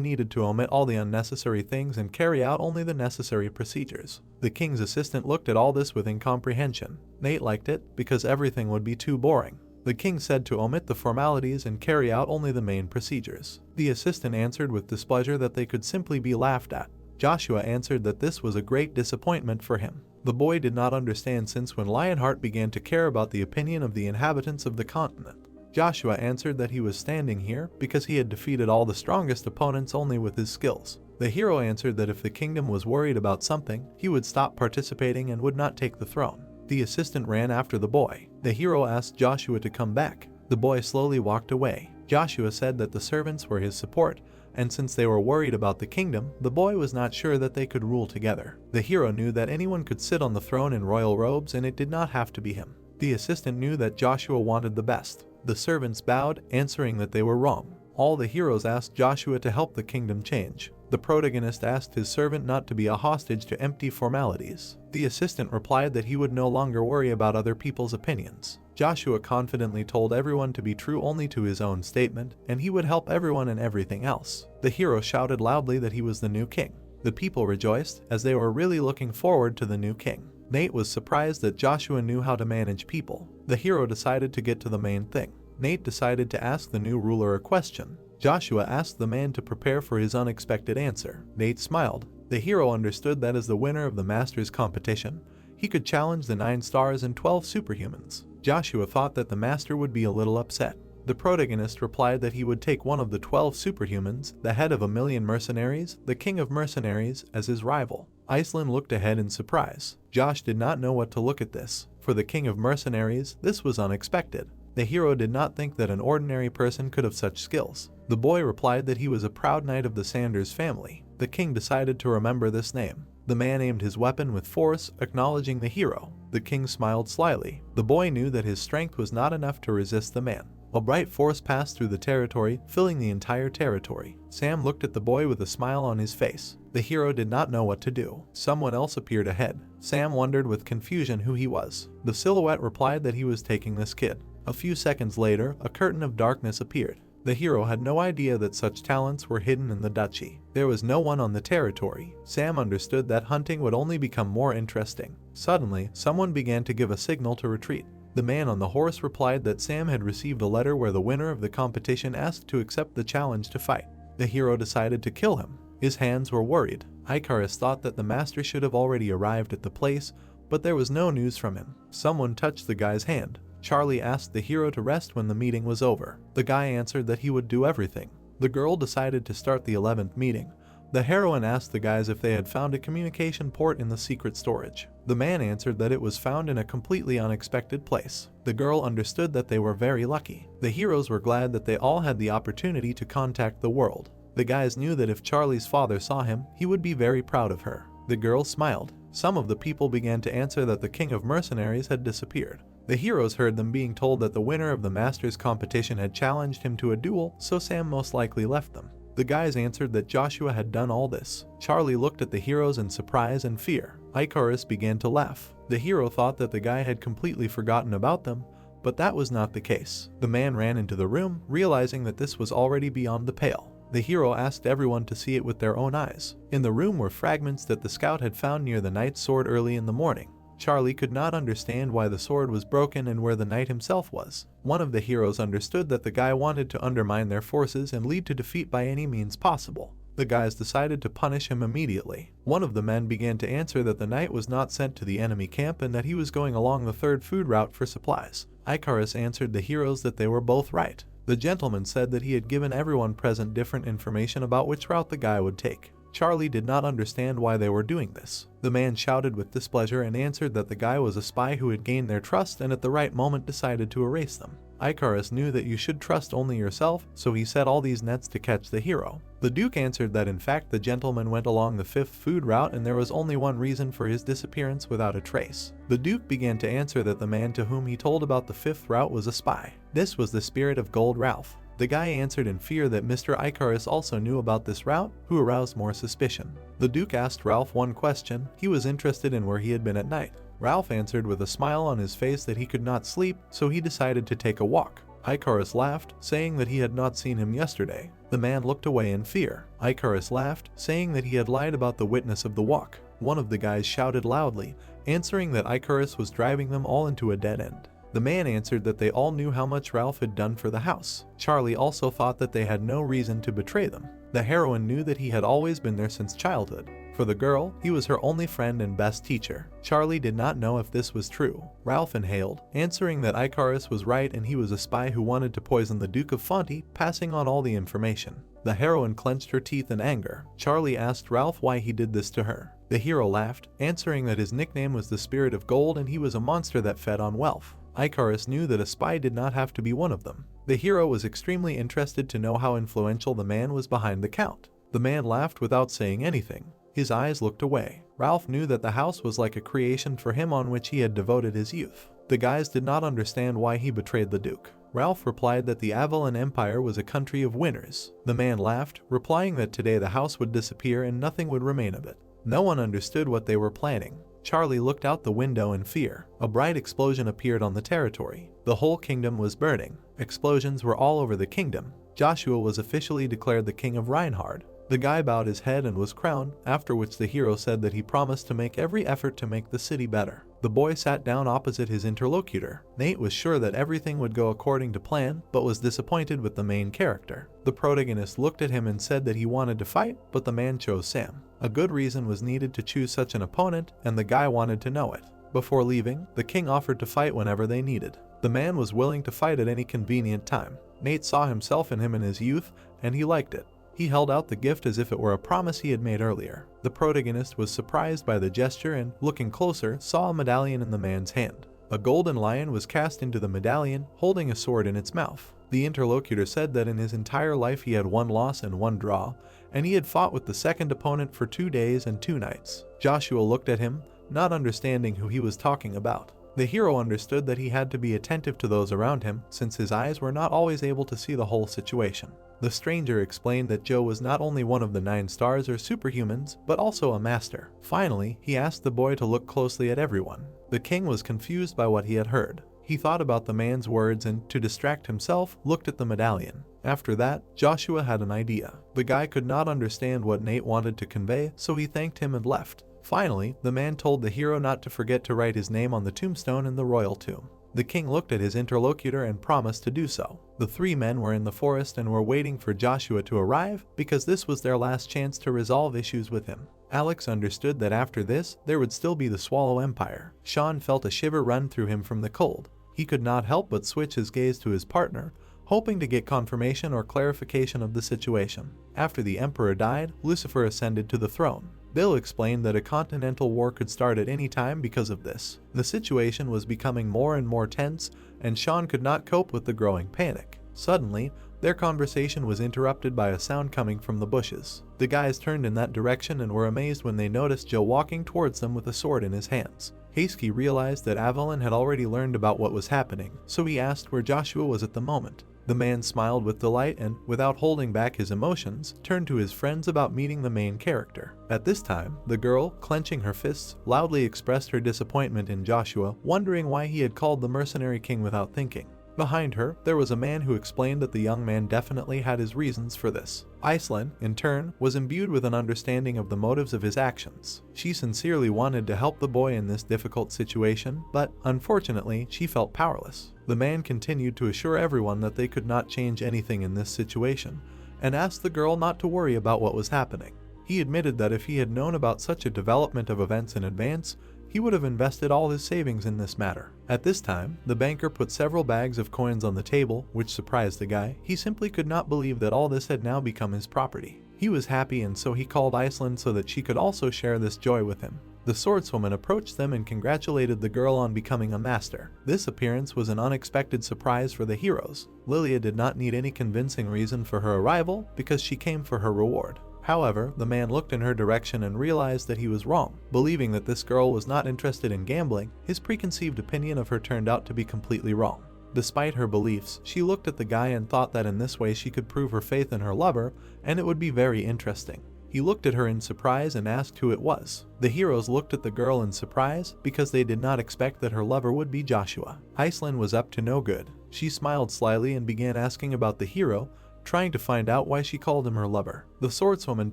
needed to omit all the unnecessary things and carry out only the necessary procedures. The king's assistant looked at all this with incomprehension. Nate liked it, because everything would be too boring. The king said to omit the formalities and carry out only the main procedures. The assistant answered with displeasure that they could simply be laughed at. Joshua answered that this was a great disappointment for him. The boy did not understand since when Lionheart began to care about the opinion of the inhabitants of the continent. Joshua answered that he was standing here because he had defeated all the strongest opponents only with his skills. The hero answered that if the kingdom was worried about something, he would stop participating and would not take the throne. The assistant ran after the boy. The hero asked Joshua to come back. The boy slowly walked away. Joshua said that the servants were his support, and since they were worried about the kingdom, the boy was not sure that they could rule together. The hero knew that anyone could sit on the throne in royal robes and it did not have to be him. The assistant knew that Joshua wanted the best. The servants bowed, answering that they were wrong. All the heroes asked Joshua to help the kingdom change. The protagonist asked his servant not to be a hostage to empty formalities. The assistant replied that he would no longer worry about other people's opinions. Joshua confidently told everyone to be true only to his own statement, and he would help everyone in everything else. The hero shouted loudly that he was the new king. The people rejoiced, as they were really looking forward to the new king. Nate was surprised that Joshua knew how to manage people. The hero decided to get to the main thing. Nate decided to ask the new ruler a question. Joshua asked the man to prepare for his unexpected answer. Nate smiled. The hero understood that as the winner of the Masters competition, he could challenge the 9 stars and 12 superhumans. Joshua thought that the master would be a little upset. The protagonist replied that he would take one of the 12 superhumans, the head of 1,000,000 mercenaries, the king of mercenaries, as his rival. Iceland looked ahead in surprise. Josh did not know what to look at this. For the king of mercenaries, this was unexpected. The hero did not think that an ordinary person could have such skills. The boy replied that he was a proud knight of the Sanders family. The king decided to remember this name. The man aimed his weapon with force, acknowledging the hero. The king smiled slyly. The boy knew that his strength was not enough to resist the man. A bright force passed through the territory, filling the entire territory. Sam looked at the boy with a smile on his face. The hero did not know what to do. Someone else appeared ahead. Sam wondered with confusion who he was. The silhouette replied that he was taking this kid. A few seconds later, a curtain of darkness appeared. The hero had no idea that such talents were hidden in the duchy. There was no one on the territory. Sam understood that hunting would only become more interesting. Suddenly, someone began to give a signal to retreat. The man on the horse replied that Sam had received a letter where the winner of the competition asked to accept the challenge to fight. The hero decided to kill him. His hands were worried. Icarus thought that the master should have already arrived at the place, but there was no news from him. Someone touched the guy's hand. Charlie asked the hero to rest when the meeting was over. The guy answered that he would do everything. The girl decided to start the 11th meeting. The heroine asked the guys if they had found a communication port in the secret storage. The man answered that it was found in a completely unexpected place. The girl understood that they were very lucky. The heroes were glad that they all had the opportunity to contact the world. The guys knew that if Charlie's father saw him, he would be very proud of her. The girl smiled. Some of the people began to answer that the king of mercenaries had disappeared. The heroes heard them being told that the winner of the master's competition had challenged him to a duel, so Sam most likely left them. The guys answered that Joshua had done all this. Charlie looked at the heroes in surprise and fear. Icarus began to laugh. The hero thought that the guy had completely forgotten about them, but that was not the case. The man ran into the room, realizing that this was already beyond the pale. The hero asked everyone to see it with their own eyes. In the room were fragments that the scout had found near the knight's sword early in the morning. Charlie could not understand why the sword was broken and where the knight himself was. One of the heroes understood that the guy wanted to undermine their forces and lead to defeat by any means possible. The guys decided to punish him immediately. One of the men began to answer that the knight was not sent to the enemy camp and that he was going along the third food route for supplies. Icarus answered the heroes that they were both right. The gentleman said that he had given everyone present different information about which route the guy would take. Charlie did not understand why they were doing this. The man shouted with displeasure and answered that the guy was a spy who had gained their trust and at the right moment decided to erase them. Icarus knew that you should trust only yourself, so he set all these nets to catch the hero. The Duke answered that in fact the gentleman went along the fifth food route and there was only one reason for his disappearance without a trace. The Duke began to answer that the man to whom he told about the fifth route was a spy. This was the spirit of gold Ralph. The guy answered in fear that Mr. Icarus also knew about this route, who aroused more suspicion. The Duke asked Ralph one question. He was interested in where he had been at night. Ralph answered with a smile on his face that he could not sleep, so he decided to take a walk. Icarus laughed, saying that he had not seen him yesterday. The man looked away in fear. Icarus laughed, saying that he had lied about the witness of the walk. One of the guys shouted loudly, answering that Icarus was driving them all into a dead end. The man answered that they all knew how much Ralph had done for the house. Charlie also thought that they had no reason to betray them. The heroine knew that he had always been there since childhood. For the girl, he was her only friend and best teacher. Charlie did not know if this was true. Ralph inhaled, answering that Icarus was right and he was a spy who wanted to poison the Duke of Fonte, passing on all the information. The heroine clenched her teeth in anger. Charlie asked Ralph why he did this to her. The hero laughed, answering that his nickname was the Spirit of Gold and he was a monster that fed on wealth. Icarus knew that a spy did not have to be one of them. The hero was extremely interested to know how influential the man was behind the count. The man laughed without saying anything. His eyes looked away. Ralph knew that the house was like a creation for him on which he had devoted his youth. The guys did not understand why he betrayed the Duke. Ralph replied that the Avalon Empire was a country of winners. The man laughed, replying that today the house would disappear and nothing would remain of it. No one understood what they were planning. Charlie looked out the window in fear. A bright explosion appeared on the territory. The whole kingdom was burning. Explosions were all over the kingdom. Joshua was officially declared the king of Reinhard. The guy bowed his head and was crowned, after which the hero said that he promised to make every effort to make the city better. The boy sat down opposite his interlocutor. Nate was sure that everything would go according to plan, but was disappointed with the main character. The protagonist looked at him and said that he wanted to fight, but the man chose Sam. A good reason was needed to choose such an opponent, and the guy wanted to know it. Before leaving, the king offered to fight whenever they needed. The man was willing to fight at any convenient time. Nate saw himself in him in his youth, and he liked it. He held out the gift as if it were a promise he had made earlier. The protagonist was surprised by the gesture and, looking closer, saw a medallion in the man's hand. A golden lion was cast into the medallion, holding a sword in its mouth. The interlocutor said that in his entire life he had one loss and one draw, and he had fought with the second opponent for 2 days and 2 nights. Joshua looked at him, not understanding who he was talking about. The hero understood that he had to be attentive to those around him since his eyes were not always able to see the whole situation. The stranger explained that Joe was not only one of the 9 stars or superhumans, but also a master. Finally, he asked the boy to look closely at everyone. The king was confused by what he had heard. He thought about the man's words and, to distract himself, looked at the medallion. After that, Joshua had an idea. The guy could not understand what Nate wanted to convey, so he thanked him and left. Finally, the man told the hero not to forget to write his name on the tombstone in the royal tomb. The king looked at his interlocutor and promised to do so. The 3 men were in the forest and were waiting for Joshua to arrive because this was their last chance to resolve issues with him. Alex understood that after this, there would still be the Swallow Empire. Sean felt a shiver run through him from the cold. He could not help but switch his gaze to his partner, hoping to get confirmation or clarification of the situation. After the emperor died, Lucifer ascended to the throne. Bill explained that a continental war could start at any time because of this. The situation was becoming more and more tense, and Sean could not cope with the growing panic. Suddenly, their conversation was interrupted by a sound coming from the bushes. The guys turned in that direction and were amazed when they noticed Joe walking towards them with a sword in his hands. Hasky realized that Avalon had already learned about what was happening, so he asked where Joshua was at the moment. The man smiled with delight and, without holding back his emotions, turned to his friends about meeting the main character. At this time, the girl, clenching her fists, loudly expressed her disappointment in Joshua, wondering why he had called the mercenary king without thinking. Behind her, there was a man who explained that the young man definitely had his reasons for this. Iceland, in turn, was imbued with an understanding of the motives of his actions. She sincerely wanted to help the boy in this difficult situation, but, unfortunately, she felt powerless. The man continued to assure everyone that they could not change anything in this situation, and asked the girl not to worry about what was happening. He admitted that if he had known about such a development of events in advance, he would have invested all his savings in this matter. At this time, the banker put several bags of coins on the table, which surprised the guy. He simply could not believe that all this had now become his property. He was happy, and so he called Iceland so that she could also share this joy with him. The swordswoman approached them and congratulated the girl on becoming a master. This appearance was an unexpected surprise for the heroes. Lilia did not need any convincing reason for her arrival because she came for her reward. However, the man looked in her direction and realized that he was wrong. Believing that this girl was not interested in gambling, his preconceived opinion of her turned out to be completely wrong. Despite her beliefs, she looked at the guy and thought that in this way she could prove her faith in her lover, and it would be very interesting. He looked at her in surprise and asked who it was. The heroes looked at the girl in surprise because they did not expect that her lover would be Joshua. Iceland was up to no good. She smiled slyly and began asking about the hero, trying to find out why she called him her lover. The swordswoman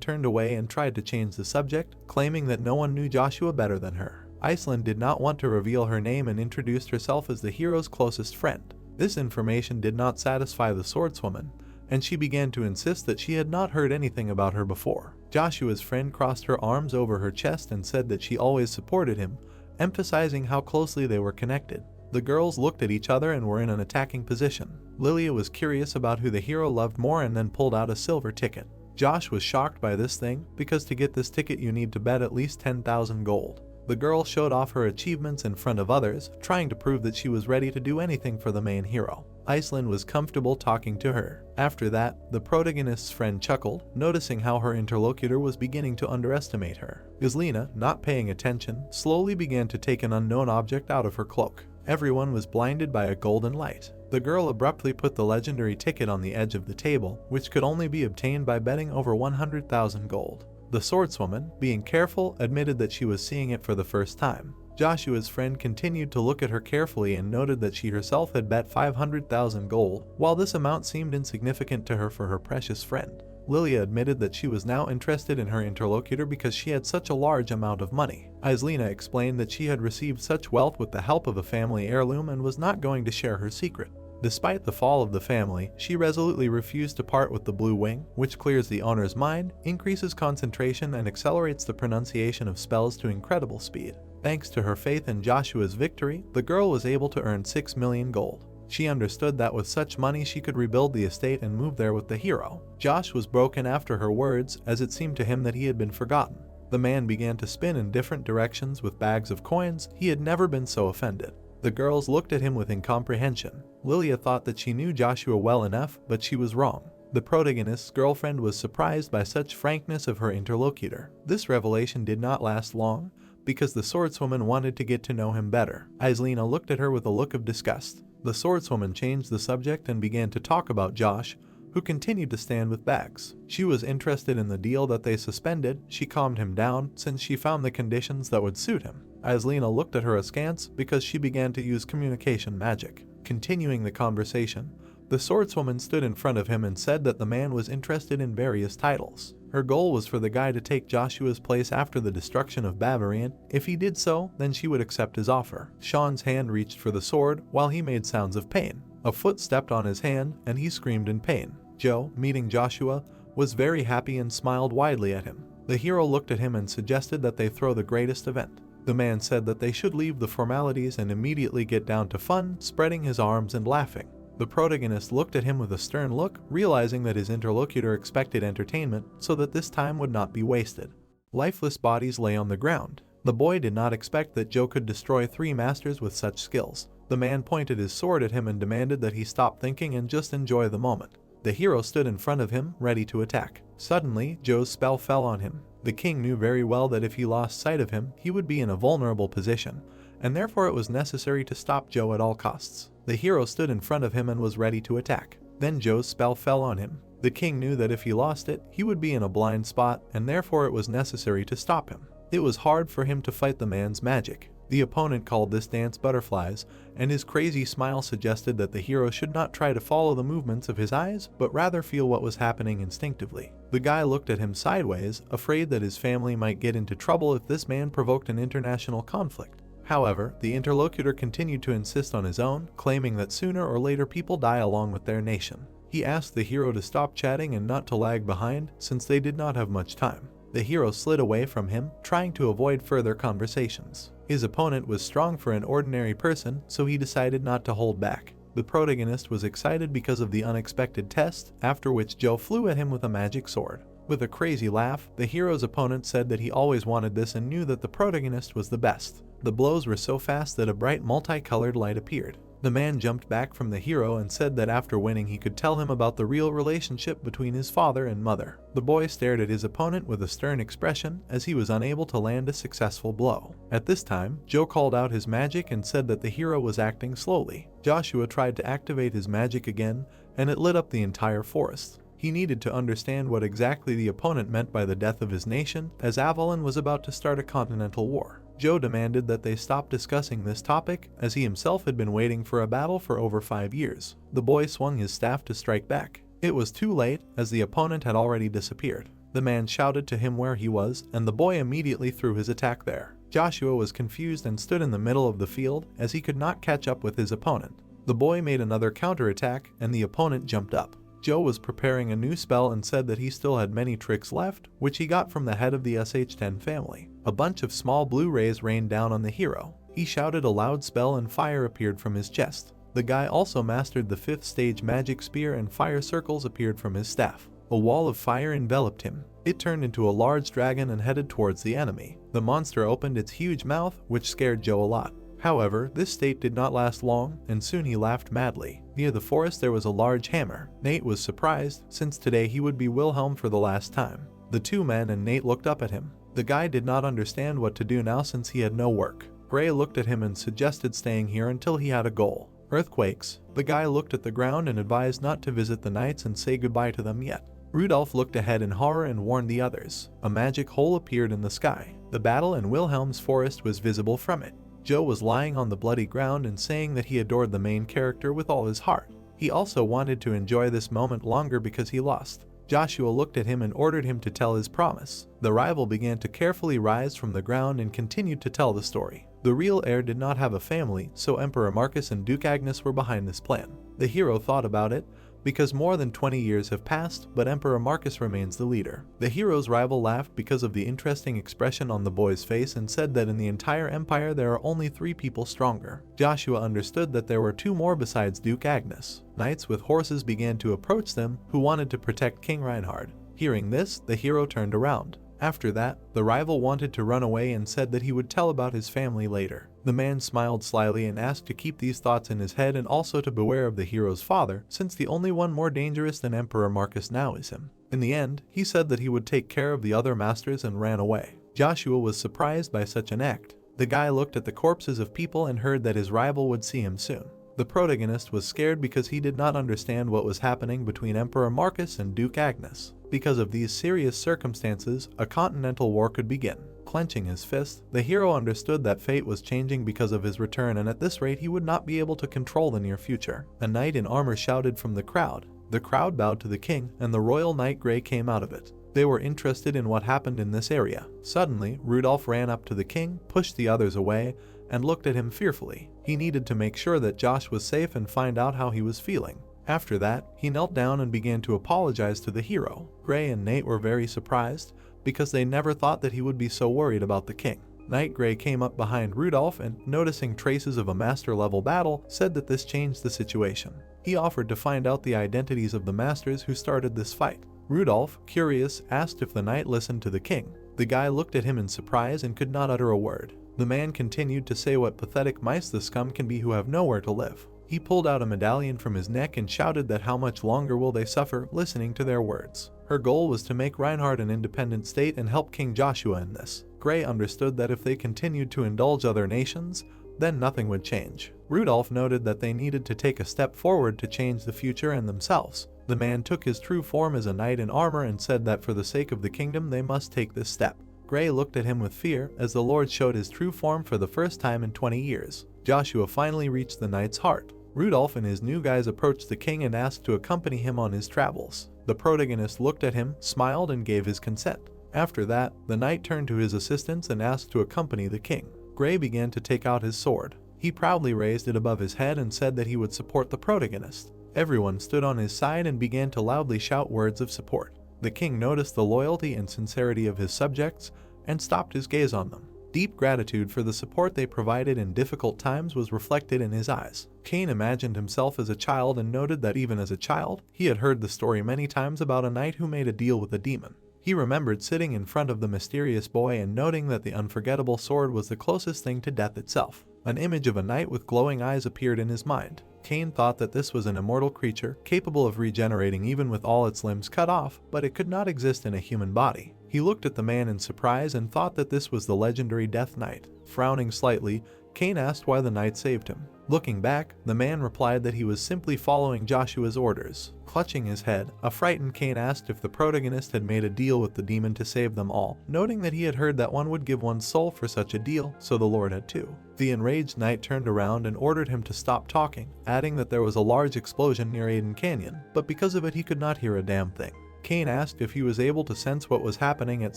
turned away and tried to change the subject, claiming that no one knew Joshua better than her. Iceland did not want to reveal her name and introduced herself as the hero's closest friend. This information did not satisfy the swordswoman, and she began to insist that she had not heard anything about her before. Joshua's friend crossed her arms over her chest and said that she always supported him, emphasizing how closely they were connected. The girls looked at each other and were in an attacking position. Lilia was curious about who the hero loved more and then pulled out a silver ticket. Josh was shocked by this thing, because to get this ticket you need to bet at least 10,000 gold. The girl showed off her achievements in front of others, trying to prove that she was ready to do anything for the main hero. Iceland was comfortable talking to her. After that, the protagonist's friend chuckled, noticing how her interlocutor was beginning to underestimate her. Islena, not paying attention, slowly began to take an unknown object out of her cloak. Everyone was blinded by a golden light. The girl abruptly put the legendary ticket on the edge of the table, which could only be obtained by betting over 100,000 gold. The swordswoman, being careful, admitted that she was seeing it for the first time. Joshua's friend continued to look at her carefully and noted that she herself had bet 500,000 gold. While this amount seemed insignificant to her for her precious friend, Lilia admitted that she was now interested in her interlocutor because she had such a large amount of money. Islena explained that she had received such wealth with the help of a family heirloom and was not going to share her secret. Despite the fall of the family, she resolutely refused to part with the blue wing, which clears the owner's mind, increases concentration, and accelerates the pronunciation of spells to incredible speed. Thanks to her faith in Joshua's victory, the girl was able to earn 6 million gold. She understood that with such money she could rebuild the estate and move there with the hero. Josh was broken after her words, as it seemed to him that he had been forgotten. The man began to spin in different directions with bags of coins. He had never been so offended. The girls looked at him with incomprehension. Lilia thought that she knew Joshua well enough, but she was wrong. The protagonist's girlfriend was surprised by such frankness of her interlocutor. This revelation did not last long, because the swordswoman wanted to get to know him better. Islena looked at her with a look of disgust. The swordswoman changed the subject and began to talk about Josh, who continued to stand with bags. She was interested in the deal that they suspended. She calmed him down since she found the conditions that would suit him. Islena looked at her askance because she began to use communication magic. Continuing the conversation, the swordswoman stood in front of him and said that the man was interested in various titles. Her goal was for the guy to take Joshua's place after the destruction of Bavarian. If he did so, then she would accept his offer. Sean's hand reached for the sword while he made sounds of pain. A foot stepped on his hand and he screamed in pain. Joe, meeting Joshua, was very happy and smiled widely at him. The hero looked at him and suggested that they throw the greatest event. The man said that they should leave the formalities and immediately get down to fun, spreading his arms and laughing. The protagonist looked at him with a stern look, realizing that his interlocutor expected entertainment, so that this time would not be wasted. Lifeless bodies lay on the ground. The boy did not expect that Joe could destroy 3 masters with such skills. The man pointed his sword at him and demanded that he stop thinking and just enjoy the moment. The hero stood in front of him, ready to attack. Suddenly, Joe's spell fell on him. The king knew very well that if he lost sight of him, he would be in a vulnerable position, and therefore it was necessary to stop Joe at all costs. The hero stood in front of him and was ready to attack. Then Joe's spell fell on him. The king knew that if he lost it, he would be in a blind spot, and therefore it was necessary to stop him. It was hard for him to fight the man's magic. The opponent called this dance butterflies, and his crazy smile suggested that the hero should not try to follow the movements of his eyes, but rather feel what was happening instinctively. The guy looked at him sideways, afraid that his family might get into trouble if this man provoked an international conflict. However, the interlocutor continued to insist on his own, claiming that sooner or later people die along with their nation. He asked the hero to stop chatting and not to lag behind, since they did not have much time. The hero slid away from him, trying to avoid further conversations. His opponent was strong for an ordinary person, so he decided not to hold back. The protagonist was excited because of the unexpected test, after which Joe flew at him with a magic sword. With a crazy laugh, the hero's opponent said that he always wanted this and knew that the protagonist was the best. The blows were so fast that a bright multicolored light appeared. The man jumped back from the hero and said that after winning he could tell him about the real relationship between his father and mother. The boy stared at his opponent with a stern expression as he was unable to land a successful blow. At this time, Joe called out his magic and said that the hero was acting slowly. Joshua tried to activate his magic again, and it lit up the entire forest. He needed to understand what exactly the opponent meant by the death of his nation, as Avalon was about to start a continental war. Joe demanded that they stop discussing this topic, as he himself had been waiting for a battle for over 5 years. The boy swung his staff to strike back. It was too late, as the opponent had already disappeared. The man shouted to him where he was, and the boy immediately threw his attack there. Joshua was confused and stood in the middle of the field, as he could not catch up with his opponent. The boy made another counterattack, and the opponent jumped up. Joe was preparing a new spell and said that he still had many tricks left, which he got from the head of the SH-10 family. A bunch of small blue rays rained down on the hero. He shouted a loud spell and fire appeared from his chest. The guy also mastered the 5th stage magic spear and fire circles appeared from his staff. A wall of fire enveloped him. It turned into a large dragon and headed towards the enemy. The monster opened its huge mouth, which scared Joe a lot. However, this state did not last long, and soon he laughed madly. Near the forest there was a large hammer. Nate was surprised, since today he would be Wilhelm for the last time. The 2 men and Nate looked up at him. The guy did not understand what to do now since he had no work. Gray looked at him and suggested staying here until he had a goal. Earthquakes. The guy looked at the ground and advised not to visit the knights and say goodbye to them yet. Rudolph looked ahead in horror and warned the others. A magic hole appeared in the sky. The battle in Wilhelm's forest was visible from it. Joe was lying on the bloody ground and saying that he adored the main character with all his heart. He also wanted to enjoy this moment longer because he lost. Joshua looked at him and ordered him to tell his promise. The rival began to carefully rise from the ground and continued to tell the story. The real heir did not have a family, so Emperor Marcus and Duke Agnes were behind this plan. The hero thought about it, because more than 20 years have passed, but Emperor Marcus remains the leader. The hero's rival laughed because of the interesting expression on the boy's face and said that in the entire empire there are only 3 people stronger. Joshua understood that there were 2 more besides Duke Agnes. Knights with horses began to approach them, who wanted to protect King Reinhard. Hearing this, the hero turned around. After that, the rival wanted to run away and said that he would tell about his family later. The man smiled slyly and asked to keep these thoughts in his head and also to beware of the hero's father, since the only one more dangerous than Emperor Marcus now is him. In the end, he said that he would take care of the other masters and ran away. Joshua was surprised by such an act. The guy looked at the corpses of people and heard that his rival would see him soon. The protagonist was scared because he did not understand what was happening between Emperor Marcus and Duke Agnes. Because of these serious circumstances, a continental war could begin. Clenching his fist, the hero understood that fate was changing because of his return, and at this rate he would not be able to control the near future. A knight in armor shouted from the crowd. The crowd bowed to the king, and the royal knight Grey came out of it. They were interested in what happened in this area. Suddenly, Rudolph ran up to the king, pushed the others away, and looked at him fearfully. He needed to make sure that Josh was safe and find out how he was feeling. After that, he knelt down and began to apologize to the hero. Grey and Nate were very surprised, because they never thought that he would be so worried about the king. Knight Grey came up behind Rudolph and, noticing traces of a master-level battle, said that this changed the situation. He offered to find out the identities of the masters who started this fight. Rudolph, curious, asked if the knight listened to the king. The guy looked at him in surprise and could not utter a word. The man continued to say what pathetic mice the scum can be who have nowhere to live. He pulled out a medallion from his neck and shouted that how much longer will they suffer listening to their words. Her goal was to make Reinhardt an independent state and help King Joshua in this. Grey understood that if they continued to indulge other nations, then nothing would change. Rudolph noted that they needed to take a step forward to change the future and themselves. The man took his true form as a knight in armor and said that for the sake of the kingdom they must take this step. Grey looked at him with fear as the Lord showed his true form for the first time in 20 years. Joshua finally reached the knight's heart. Rudolph and his new guys approached the king and asked to accompany him on his travels. The protagonist looked at him, smiled, and gave his consent. After that, the knight turned to his assistants and asked to accompany the king. Grey began to take out his sword. He proudly raised it above his head and said that he would support the protagonist. Everyone stood on his side and began to loudly shout words of support. The king noticed the loyalty and sincerity of his subjects and stopped his gaze on them. Deep gratitude for the support they provided in difficult times was reflected in his eyes. Cain imagined himself as a child and noted that even as a child, he had heard the story many times about a knight who made a deal with a demon. He remembered sitting in front of the mysterious boy and noting that the unforgettable sword was the closest thing to death itself. An image of a knight with glowing eyes appeared in his mind. Cain thought that this was an immortal creature, capable of regenerating even with all its limbs cut off, but it could not exist in a human body. He looked at the man in surprise and thought that this was the legendary Death Knight. Frowning slightly, Cain asked why the knight saved him. Looking back, the man replied that he was simply following Joshua's orders. Clutching his head, a frightened Cain asked if the protagonist had made a deal with the demon to save them all, noting that he had heard that one would give one's soul for such a deal, so the Lord had too. The enraged knight turned around and ordered him to stop talking, adding that there was a large explosion near Aiden Canyon, but because of it he could not hear a damn thing. Cain asked if he was able to sense what was happening at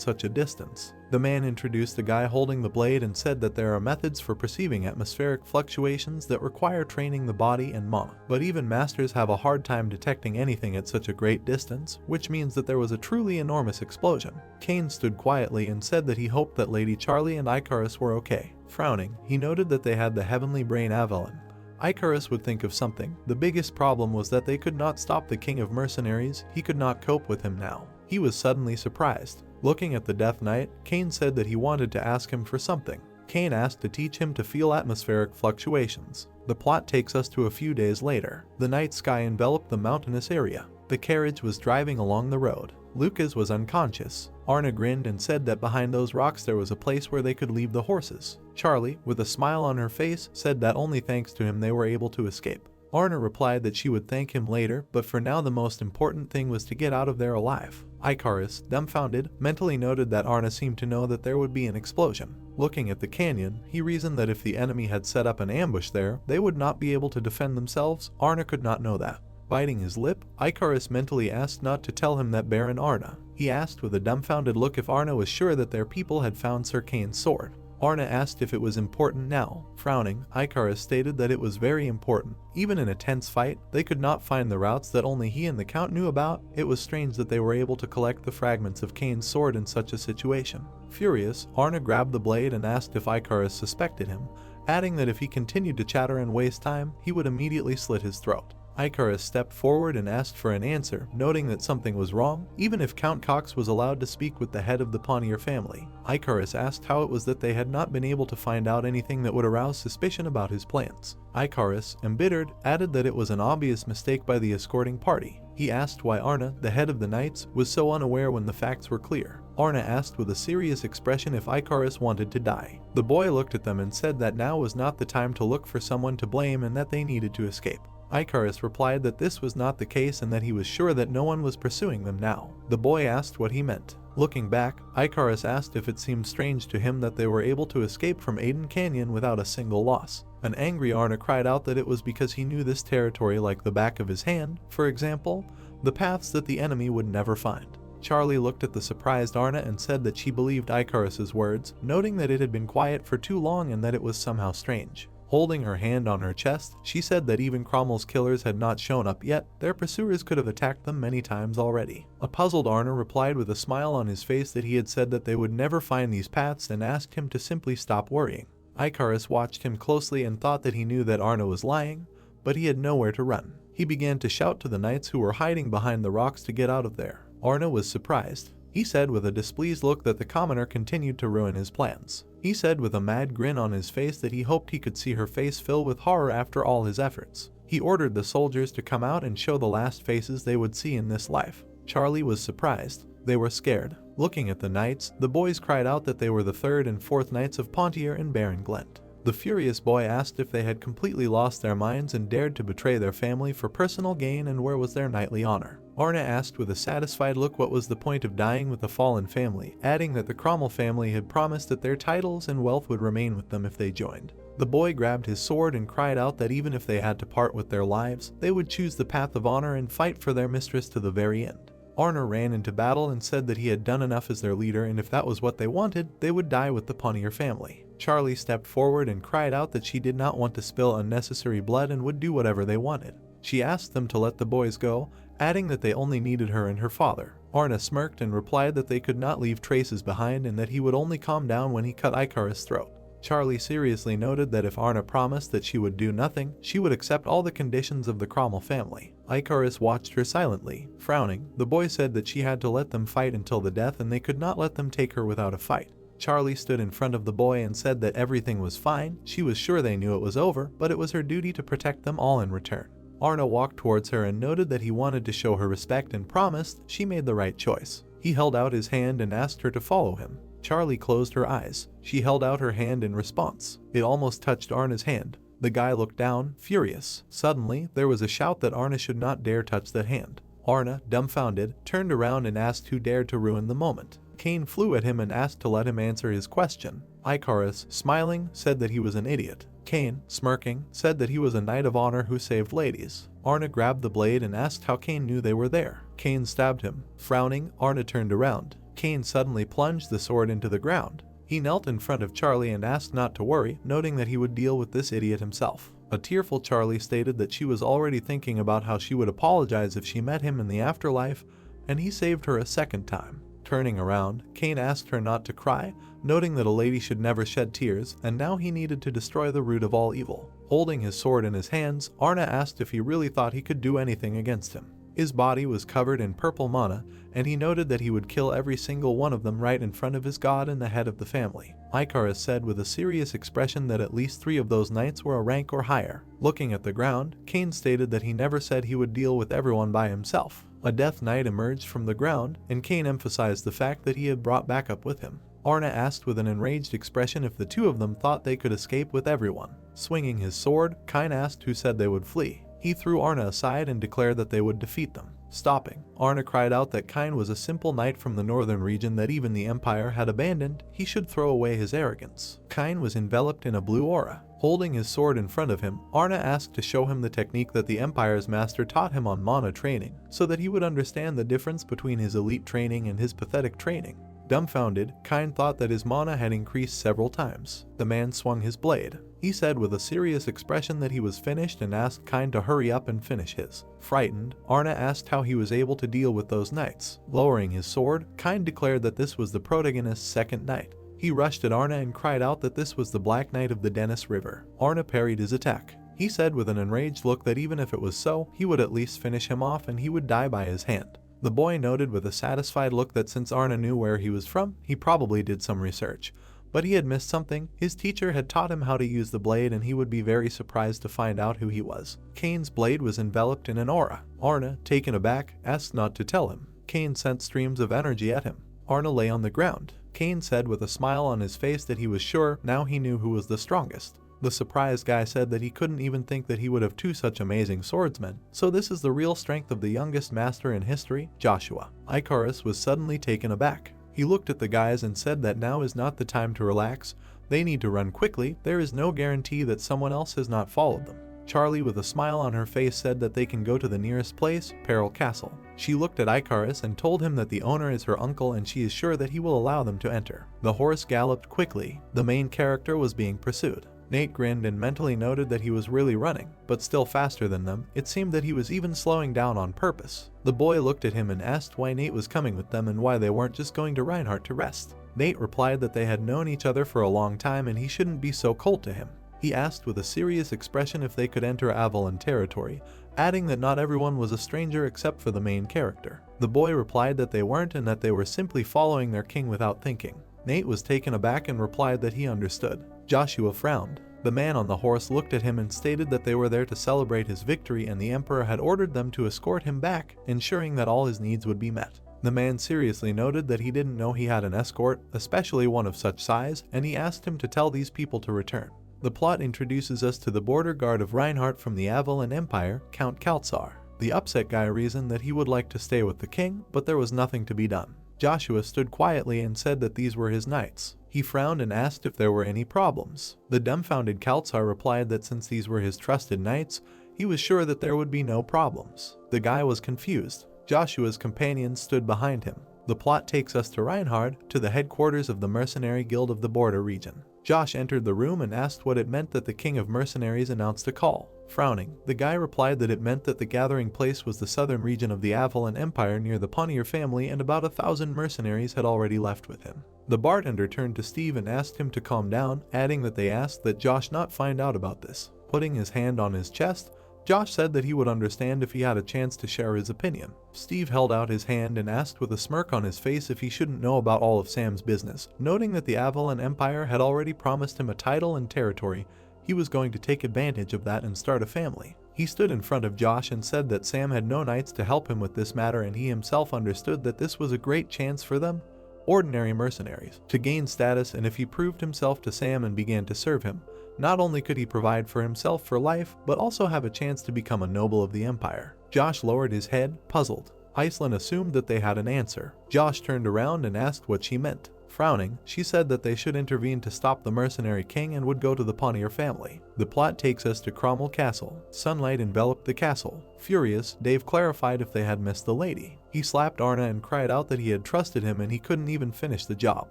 such a distance. The man introduced the guy holding the blade and said that there are methods for perceiving atmospheric fluctuations that require training the body and mana. But even masters have a hard time detecting anything at such a great distance, which means that there was a truly enormous explosion. Cain stood quietly and said that he hoped that Lady Charlie and Icarus were okay. Frowning, he noted that they had the heavenly brain Avalon. Icarus would think of something. The biggest problem was that they could not stop the king of mercenaries. He could not cope with him now. He was suddenly surprised. Looking at the Death Knight, Cain said that he wanted to ask him for something. Cain asked to teach him to feel atmospheric fluctuations. The plot takes us to a few days later. The night sky enveloped the mountainous area. The carriage was driving along the road. Lucas was unconscious. Arna grinned and said that behind those rocks there was a place where they could leave the horses. Charlie, with a smile on her face, said that only thanks to him they were able to escape. Arna replied that she would thank him later, but for now the most important thing was to get out of there alive. Icarus, dumbfounded, mentally noted that Arna seemed to know that there would be an explosion. Looking at the canyon, he reasoned that if the enemy had set up an ambush there, they would not be able to defend themselves. Arna could not know that. Biting his lip, Icarus mentally asked not to tell him that Baron Arna. He asked with a dumbfounded look if Arna was sure that their people had found Sir Cain's sword. Arna asked if it was important now. Frowning, Icarus stated that it was very important. Even in a tense fight, they could not find the routes that only he and the Count knew about. It was strange that they were able to collect the fragments of Cain's sword in such a situation. Furious, Arna grabbed the blade and asked if Icarus suspected him, adding that if he continued to chatter and waste time, he would immediately slit his throat. Icarus stepped forward and asked for an answer, noting that something was wrong, even if Count Cox was allowed to speak with the head of the Pawnee family. Icarus asked how it was that they had not been able to find out anything that would arouse suspicion about his plans. Icarus, embittered, added that it was an obvious mistake by the escorting party. He asked why Arna, the head of the knights, was so unaware when the facts were clear. Arna asked with a serious expression if Icarus wanted to die. The boy looked at them and said that now was not the time to look for someone to blame and that they needed to escape. Icarus replied that this was not the case and that he was sure that no one was pursuing them now. The boy asked what he meant. Looking back, Icarus asked if it seemed strange to him that they were able to escape from Aden Canyon without a single loss. An angry Arna cried out that it was because he knew this territory like the back of his hand, for example, the paths that the enemy would never find. Charlie looked at the surprised Arna and said that she believed Icarus's words, noting that it had been quiet for too long and that it was somehow strange. Holding her hand on her chest, she said that even Cromwell's killers had not shown up yet, their pursuers could have attacked them many times already. A puzzled Arna replied with a smile on his face that he had said that they would never find these paths and asked him to simply stop worrying. Icarus watched him closely and thought that he knew that Arna was lying, but he had nowhere to run. He began to shout to the knights who were hiding behind the rocks to get out of there. Arna was surprised. He said with a displeased look that the commoner continued to ruin his plans. He said with a mad grin on his face that he hoped he could see her face fill with horror after all his efforts. He ordered the soldiers to come out and show the last faces they would see in this life. Charlie was surprised. They were scared. Looking at the knights, the boys cried out that they were the 3rd and 4th knights of Pontier and Baron Glent. The furious boy asked if they had completely lost their minds and dared to betray their family for personal gain and where was their knightly honor. Arna asked with a satisfied look what was the point of dying with the fallen family, adding that the Cromwell family had promised that their titles and wealth would remain with them if they joined. The boy grabbed his sword and cried out that even if they had to part with their lives, they would choose the path of honor and fight for their mistress to the very end. Arna ran into battle and said that he had done enough as their leader and if that was what they wanted, they would die with the Pontier family. Charlie stepped forward and cried out that she did not want to spill unnecessary blood and would do whatever they wanted. She asked them to let the boys go, adding that they only needed her and her father. Arna smirked and replied that they could not leave traces behind and that he would only calm down when he cut Icarus' throat. Charlie seriously noted that if Arna promised that she would do nothing, she would accept all the conditions of the Cromwell family. Icarus watched her silently. Frowning, the boy said that she had to let them fight until the death and they could not let them take her without a fight. Charlie stood in front of the boy and said that everything was fine. She was sure they knew it was over, but it was her duty to protect them all in return. Arna walked towards her and noted that he wanted to show her respect and promised she made the right choice. He held out his hand and asked her to follow him. Charlie closed her eyes. She held out her hand in response. It almost touched Arna's hand. The guy looked down, furious. Suddenly, there was a shout that Arna should not dare touch that hand. Arna, dumbfounded, turned around and asked who dared to ruin the moment. Cain flew at him and asked to let him answer his question. Icarus, smiling, said that he was an idiot. Cain, smirking, said that he was a knight of honor who saved ladies. Arna grabbed the blade and asked how Cain knew they were there. Cain stabbed him. Frowning, Arna turned around. Cain suddenly plunged the sword into the ground. He knelt in front of Charlie and asked not to worry, noting that he would deal with this idiot himself. A tearful Charlie stated that she was already thinking about how she would apologize if she met him in the afterlife, and he saved her a 2nd time. Turning around, Cain asked her not to cry, noting that a lady should never shed tears, and now he needed to destroy the root of all evil. Holding his sword in his hands, Arna asked if he really thought he could do anything against him. His body was covered in purple mana, and he noted that he would kill every single one of them right in front of his god and the head of the family. Icarus said with a serious expression that at least 3 of those knights were a rank or higher. Looking at the ground, Cain stated that he never said he would deal with everyone by himself. A Death Knight emerged from the ground, and Cain emphasized the fact that he had brought backup with him. Arna asked with an enraged expression if the 2 of them thought they could escape with everyone. Swinging his sword, Cain asked who said they would flee. He threw Arna aside and declared that they would defeat them. Stopping, Arna cried out that Cain was a simple knight from the northern region that even the Empire had abandoned. He should throw away his arrogance. Cain was enveloped in a blue aura. Holding his sword in front of him, Arna asked to show him the technique that the Empire's master taught him on mana training, so that he would understand the difference between his elite training and his pathetic training. Dumbfounded, Cain thought that his mana had increased several times. The man swung his blade. He said with a serious expression that he was finished and asked Cain to hurry up and finish his. Frightened, Arna asked how he was able to deal with those knights. Lowering his sword, Cain declared that this was the protagonist's 2nd knight. He rushed at Arna and cried out that this was the Black Knight of the Dennis River. Arna parried his attack. He said with an enraged look that even if it was so, he would at least finish him off and he would die by his hand. The boy noted with a satisfied look that since Arna knew where he was from, he probably did some research. But he had missed something. His teacher had taught him how to use the blade and he would be very surprised to find out who he was. Cain's blade was enveloped in an aura. Arna, taken aback, asked not to tell him. Cain sent streams of energy at him. Arna lay on the ground. Kane said with a smile on his face that he was sure now he knew who was the strongest. The surprised guy said that he couldn't even think that he would have two such amazing swordsmen. So this is the real strength of the youngest master in history, Joshua. Icarus was suddenly taken aback. He looked at the guys and said that now is not the time to relax. They need to run quickly. There is no guarantee that someone else has not followed them. Charlie, with a smile on her face, said that they can go to the nearest place, Peril Castle. She looked at Icarus and told him that the owner is her uncle and she is sure that he will allow them to enter. The horse galloped quickly. The main character was being pursued. Nate grinned and mentally noted that he was really running, but still faster than them. It seemed that he was even slowing down on purpose. The boy looked at him and asked why Nate was coming with them and why they weren't just going to Reinhardt to rest. Nate replied that they had known each other for a long time and he shouldn't be so cold to him. He asked with a serious expression if they could enter Avalon territory, adding that not everyone was a stranger except for the main character. The boy replied that they weren't and that they were simply following their king without thinking. Nate was taken aback and replied that he understood. Joshua frowned. The man on the horse looked at him and stated that they were there to celebrate his victory and the emperor had ordered them to escort him back, ensuring that all his needs would be met. The man seriously noted that he didn't know he had an escort, especially one of such size, and he asked him to tell these people to return. The plot introduces us to the border guard of Reinhardt from the Avalon Empire, Count Kaltsar. The upset guy reasoned that he would like to stay with the king, but there was nothing to be done. Joshua stood quietly and said that these were his knights. He frowned and asked if there were any problems. The dumbfounded Kaltsar replied that since these were his trusted knights, he was sure that there would be no problems. The guy was confused. Joshua's companions stood behind him. The plot takes us to Reinhardt, to the headquarters of the Mercenary Guild of the border region. Josh entered the room and asked what it meant that the king of mercenaries announced a call. Frowning, the guy replied that it meant that the gathering place was the southern region of the Avalon Empire near the Panier family and about 1,000 mercenaries had already left with him. The bartender turned to Steve and asked him to calm down, adding that they asked that Josh not find out about this. Putting his hand on his chest, Josh said that he would understand if he had a chance to share his opinion. Steve held out his hand and asked with a smirk on his face if he shouldn't know about all of Sam's business. Noting that the Avalon Empire had already promised him a title and territory, he was going to take advantage of that and start a family. He stood in front of Josh and said that Sam had no knights to help him with this matter and he himself understood that this was a great chance for them, ordinary mercenaries, to gain status, and if he proved himself to Sam and began to serve him, not only could he provide for himself for life, but also have a chance to become a noble of the empire. Josh lowered his head, puzzled. Iceland assumed that they had an answer. Josh turned around and asked what she meant. Frowning, she said that they should intervene to stop the mercenary king and would go to the Panier family. The plot takes us to Cromwell Castle. Sunlight enveloped the castle. Furious, Dave clarified if they had missed the lady. He slapped Arna and cried out that he had trusted him and he couldn't even finish the job.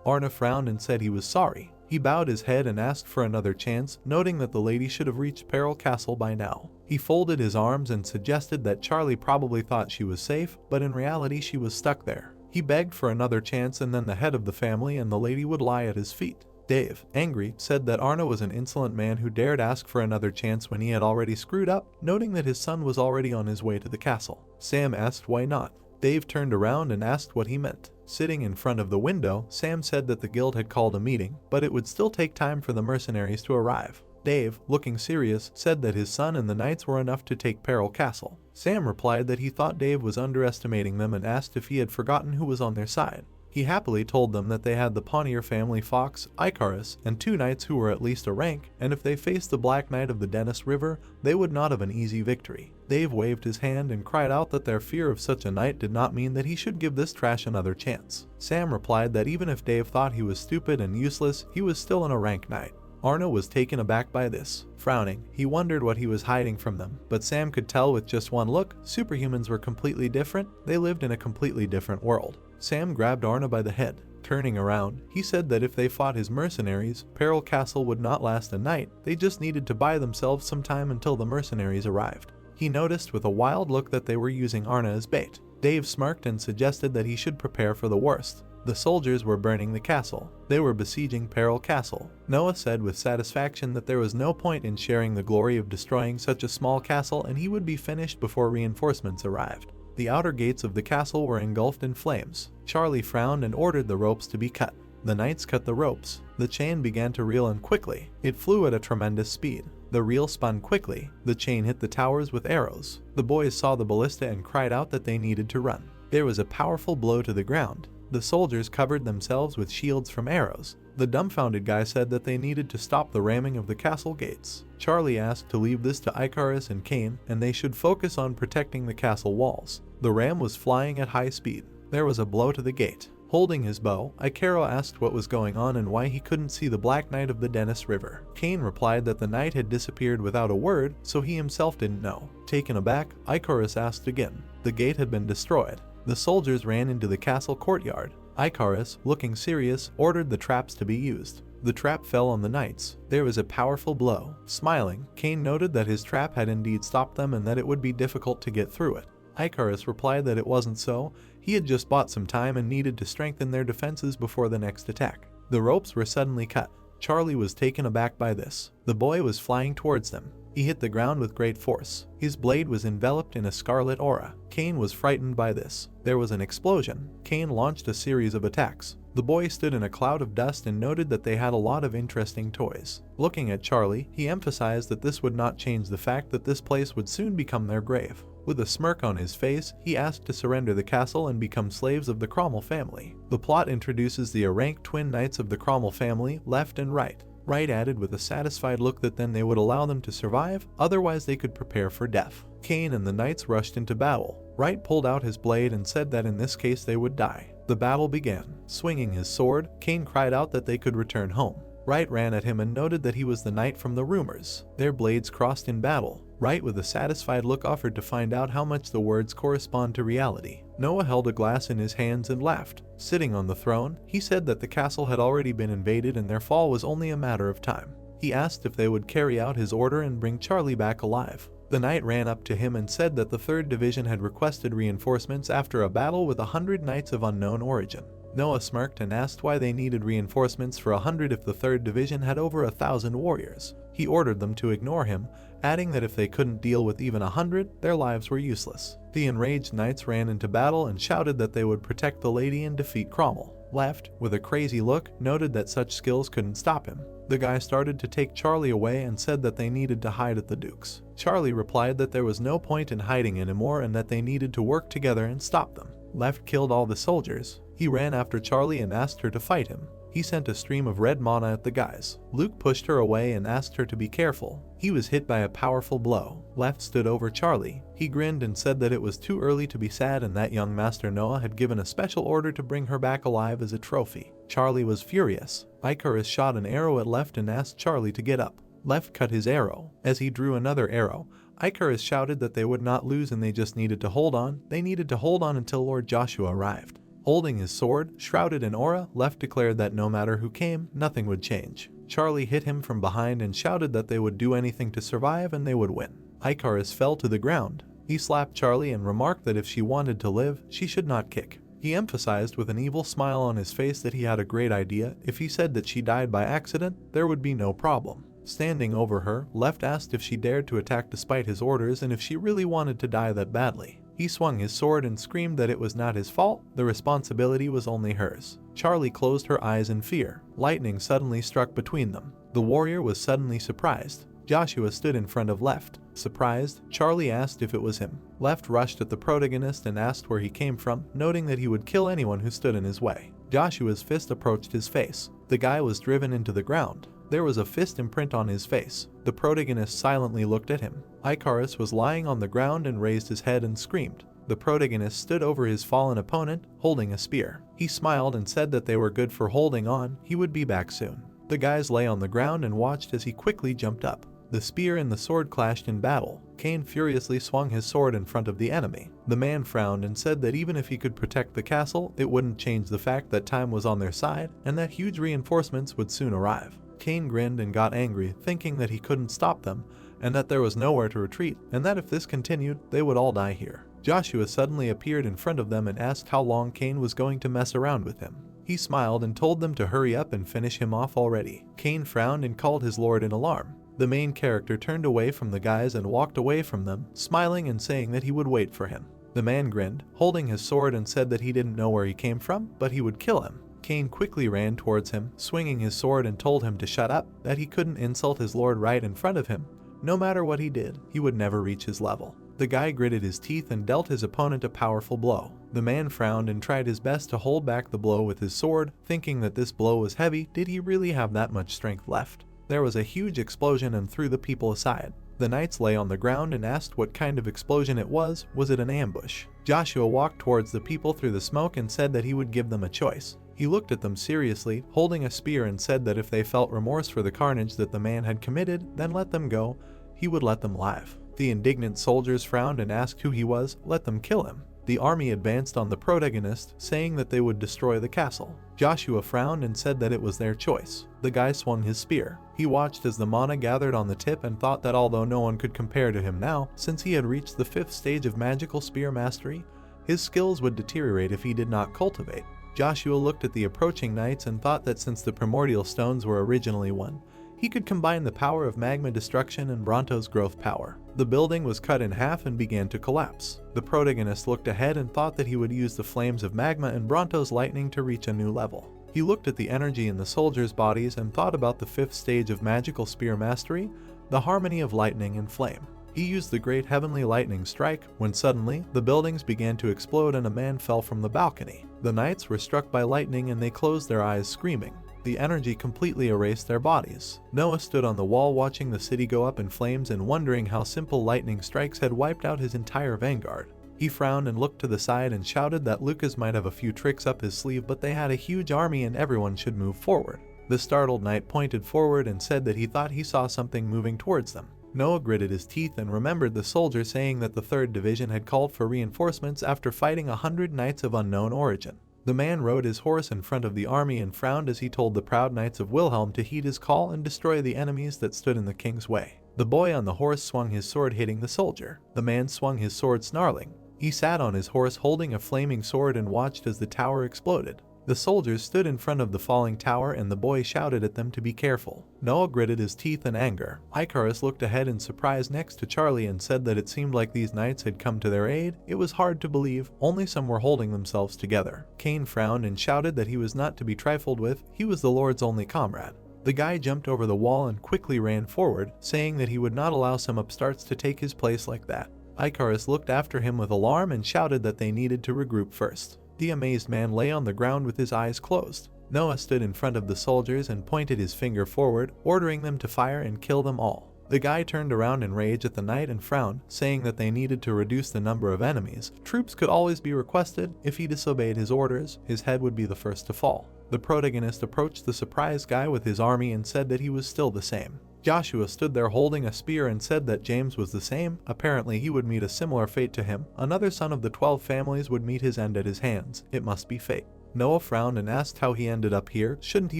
Arna frowned and said he was sorry. He bowed his head and asked for another chance, noting that the lady should have reached Peril Castle by now. He folded his arms and suggested that Charlie probably thought she was safe, but in reality she was stuck there. He begged for another chance and then the head of the family and the lady would lie at his feet. Dave, angry, said that Arna was an insolent man who dared ask for another chance when he had already screwed up, noting that his son was already on his way to the castle. Sam asked why not. Dave turned around and asked what he meant. Sitting in front of the window, Sam said that the guild had called a meeting, but it would still take time for the mercenaries to arrive. Dave, looking serious, said that his son and the knights were enough to take Peril Castle. Sam replied that he thought Dave was underestimating them and asked if he had forgotten who was on their side. He happily told them that they had the Panier family Fox, Icarus, and 2 knights who were at least a rank, and if they faced the Black Knight of the Dennis River, they would not have an easy victory. Dave waved his hand and cried out that their fear of such a knight did not mean that he should give this trash another chance. Sam replied that even if Dave thought he was stupid and useless, he was still a rank knight. Arna was taken aback by this. Frowning, he wondered what he was hiding from them, but Sam could tell with just one look, superhumans were completely different, they lived in a completely different world. Sam grabbed Arna by the head. Turning around, he said that if they fought his mercenaries, Peril Castle would not last a night, they just needed to buy themselves some time until the mercenaries arrived. He noticed with a wild look that they were using Arna as bait. Dave smirked and suggested that he should prepare for the worst. The soldiers were burning the castle. They were besieging Peril Castle. Noah said with satisfaction that there was no point in sharing the glory of destroying such a small castle and he would be finished before reinforcements arrived. The outer gates of the castle were engulfed in flames. Charlie frowned and ordered the ropes to be cut. The knights cut the ropes. The chain began to reel in quickly. It flew at a tremendous speed. The reel spun quickly. The chain hit the towers with arrows. The boys saw the ballista and cried out that they needed to run. There was a powerful blow to the ground. The soldiers covered themselves with shields from arrows. The dumbfounded guy said that they needed to stop the ramming of the castle gates. Charlie asked to leave this to Icarus and Kane, and they should focus on protecting the castle walls. The ram was flying at high speed. There was a blow to the gate. Holding his bow, Icaro asked what was going on and why he couldn't see the Black Knight of the Dennis River. Kane replied that the knight had disappeared without a word, so he himself didn't know. Taken aback, Icarus asked again. The gate had been destroyed. The soldiers ran into the castle courtyard. Icarus, looking serious, ordered the traps to be used. The trap fell on the knights. There was a powerful blow. Smiling, Kane noted that his trap had indeed stopped them and that it would be difficult to get through it. Icarus replied that it wasn't so. He had just bought some time and needed to strengthen their defenses before the next attack. The ropes were suddenly cut. Charlie was taken aback by this. The boy was flying towards them. He hit the ground with great force. His blade was enveloped in a scarlet aura. Kane was frightened by this. There was an explosion. Kane launched a series of attacks. The boy stood in a cloud of dust and noted that they had a lot of interesting toys. Looking at Charlie, he emphasized that this would not change the fact that this place would soon become their grave. With a smirk on his face, he asked to surrender the castle and become slaves of the Cromwell family. The plot introduces the ranked twin knights of the Cromwell family, left and right. Right added with a satisfied look that then they would allow them to survive, otherwise they could prepare for death. Kane and the knights rushed into battle. Right pulled out his blade and said that in this case they would die. The battle began. Swinging his sword, Kane cried out that they could return home. Right ran at him and noted that he was the knight from the rumors. Their blades crossed in battle. Right with a satisfied look offered to find out how much the words correspond to reality. Noah held a glass in his hands and laughed. Sitting on the throne, he said that the castle had already been invaded and their fall was only a matter of time. He asked if they would carry out his order and bring Charlie back alive. The knight ran up to him and said that the 3rd Division had requested reinforcements after a battle with 100 knights of unknown origin. Noah smirked and asked why they needed reinforcements for 100 if the 3rd Division had over 1,000 warriors. He ordered them to ignore him, adding that if they couldn't deal with even 100, their lives were useless. The enraged knights ran into battle and shouted that they would protect the lady and defeat Cromwell. Left, with a crazy look, noted that such skills couldn't stop him. The guy started to take Charlie away and said that they needed to hide at the Duke's. Charlie replied that there was no point in hiding anymore and that they needed to work together and stop them. Left killed all the soldiers. He ran after Charlie and asked her to fight him. He sent a stream of red mana at the guys. Luke pushed her away and asked her to be careful. He was hit by a powerful blow. Left stood over Charlie. He grinned and said that it was too early to be sad and that young Master Noah had given a special order to bring her back alive as a trophy. Charlie was furious. Icarus shot an arrow at Left and asked Charlie to get up. Left cut his arrow. As he drew another arrow, Icarus shouted that they would not lose and they just needed to hold on. They needed to hold on until Lord Joshua arrived. Holding his sword, shrouded in aura, Left declared that no matter who came, nothing would change. Charlie hit him from behind and shouted that they would do anything to survive and they would win. Icarus fell to the ground. He slapped Charlie and remarked that if she wanted to live, she should not kick. He emphasized with an evil smile on his face that he had a great idea. If he said that she died by accident, there would be no problem. Standing over her, Left asked if she dared to attack despite his orders and if she really wanted to die that badly. He swung his sword and screamed that it was not his fault, the responsibility was only hers. Charlie closed her eyes in fear. Lightning suddenly struck between them. The warrior was suddenly surprised. Joshua stood in front of Left. Surprised, Charlie asked if it was him. Left rushed at the protagonist and asked where he came from, noting that he would kill anyone who stood in his way. Joshua's fist approached his face. The guy was driven into the ground. There was a fist imprint on his face. The protagonist silently looked at him. Icarus was lying on the ground and raised his head and screamed. The protagonist stood over his fallen opponent, holding a spear. He smiled and said that they were good for holding on, he would be back soon. The guys lay on the ground and watched as he quickly jumped up. The spear and the sword clashed in battle. Kane furiously swung his sword in front of the enemy. The man frowned and said that even if he could protect the castle, it wouldn't change the fact that time was on their side and that huge reinforcements would soon arrive. Kane grinned and got angry, thinking that he couldn't stop them, and that there was nowhere to retreat, and that if this continued, they would all die here. Joshua suddenly appeared in front of them and asked how long Kane was going to mess around with him. He smiled and told them to hurry up and finish him off already. Kane frowned and called his lord in alarm. The main character turned away from the guys and walked away from them, smiling and saying that he would wait for him. The man grinned, holding his sword, and said that he didn't know where he came from, but he would kill him. Kane quickly ran towards him, swinging his sword, and told him to shut up, that he couldn't insult his lord right in front of him. No matter what he did, he would never reach his level. The guy gritted his teeth and dealt his opponent a powerful blow. The man frowned and tried his best to hold back the blow with his sword, thinking that this blow was heavy. Did he really have that much strength left? There was a huge explosion and threw the people aside. The knights lay on the ground and asked what kind of explosion it was. Was it an ambush? Joshua walked towards the people through the smoke and said that he would give them a choice. He looked at them seriously, holding a spear, and said that if they felt remorse for the carnage that the man had committed, then let them go. He would let them live. The indignant soldiers frowned and asked who he was. Let them kill him. The army advanced on the protagonist, saying that they would destroy the castle. Joshua frowned and said that it was their choice. The guy swung his spear. He watched as the mana gathered on the tip and thought that although no one could compare to him now, since he had reached the 5th stage of magical spear mastery, his skills would deteriorate if he did not cultivate. Joshua looked at the approaching knights and thought that since the primordial stones were originally one, he could combine the power of magma destruction and Bronto's growth power. The building was cut in half and began to collapse. The protagonist looked ahead and thought that he would use the flames of magma and Bronto's lightning to reach a new level. He looked at the energy in the soldiers' bodies and thought about the 5th stage of magical spear mastery, the harmony of lightning and flame. He used the great heavenly lightning strike when suddenly the buildings began to explode and a man fell from the balcony. The knights were struck by lightning and they closed their eyes screaming. The energy completely erased their bodies. Noah stood on the wall watching the city go up in flames and wondering how simple lightning strikes had wiped out his entire vanguard. He frowned and looked to the side and shouted that Lucas might have a few tricks up his sleeve, but they had a huge army and everyone should move forward. The startled knight pointed forward and said that he thought he saw something moving towards them. Noah gritted his teeth and remembered the soldier saying that the 3rd Division had called for reinforcements after fighting 100 knights of unknown origin. The man rode his horse in front of the army and frowned as he told the proud knights of Wilhelm to heed his call and destroy the enemies that stood in the king's way. The boy on the horse swung his sword, hitting the soldier. The man swung his sword, snarling. He sat on his horse holding a flaming sword and watched as the tower exploded. The soldiers stood in front of the falling tower and the boy shouted at them to be careful. Noah gritted his teeth in anger. Icarus looked ahead in surprise next to Charlie and said that it seemed like these knights had come to their aid. It was hard to believe, only some were holding themselves together. Cain frowned and shouted that he was not to be trifled with, he was the Lord's only comrade. The guy jumped over the wall and quickly ran forward, saying that he would not allow some upstarts to take his place like that. Icarus looked after him with alarm and shouted that they needed to regroup first. The amazed man lay on the ground with his eyes closed. Noah stood in front of the soldiers and pointed his finger forward, ordering them to fire and kill them all. The guy turned around in rage at the knight and frowned, saying that they needed to reduce the number of enemies. Troops could always be requested. If he disobeyed his orders, his head would be the first to fall. The protagonist approached the surprised guy with his army and said that he was still the same. Joshua stood there holding a spear and said that James was the same. Apparently he would meet a similar fate to him. Another son of the 12 families would meet his end at his hands. It must be fate. Noah frowned and asked how he ended up here. Shouldn't he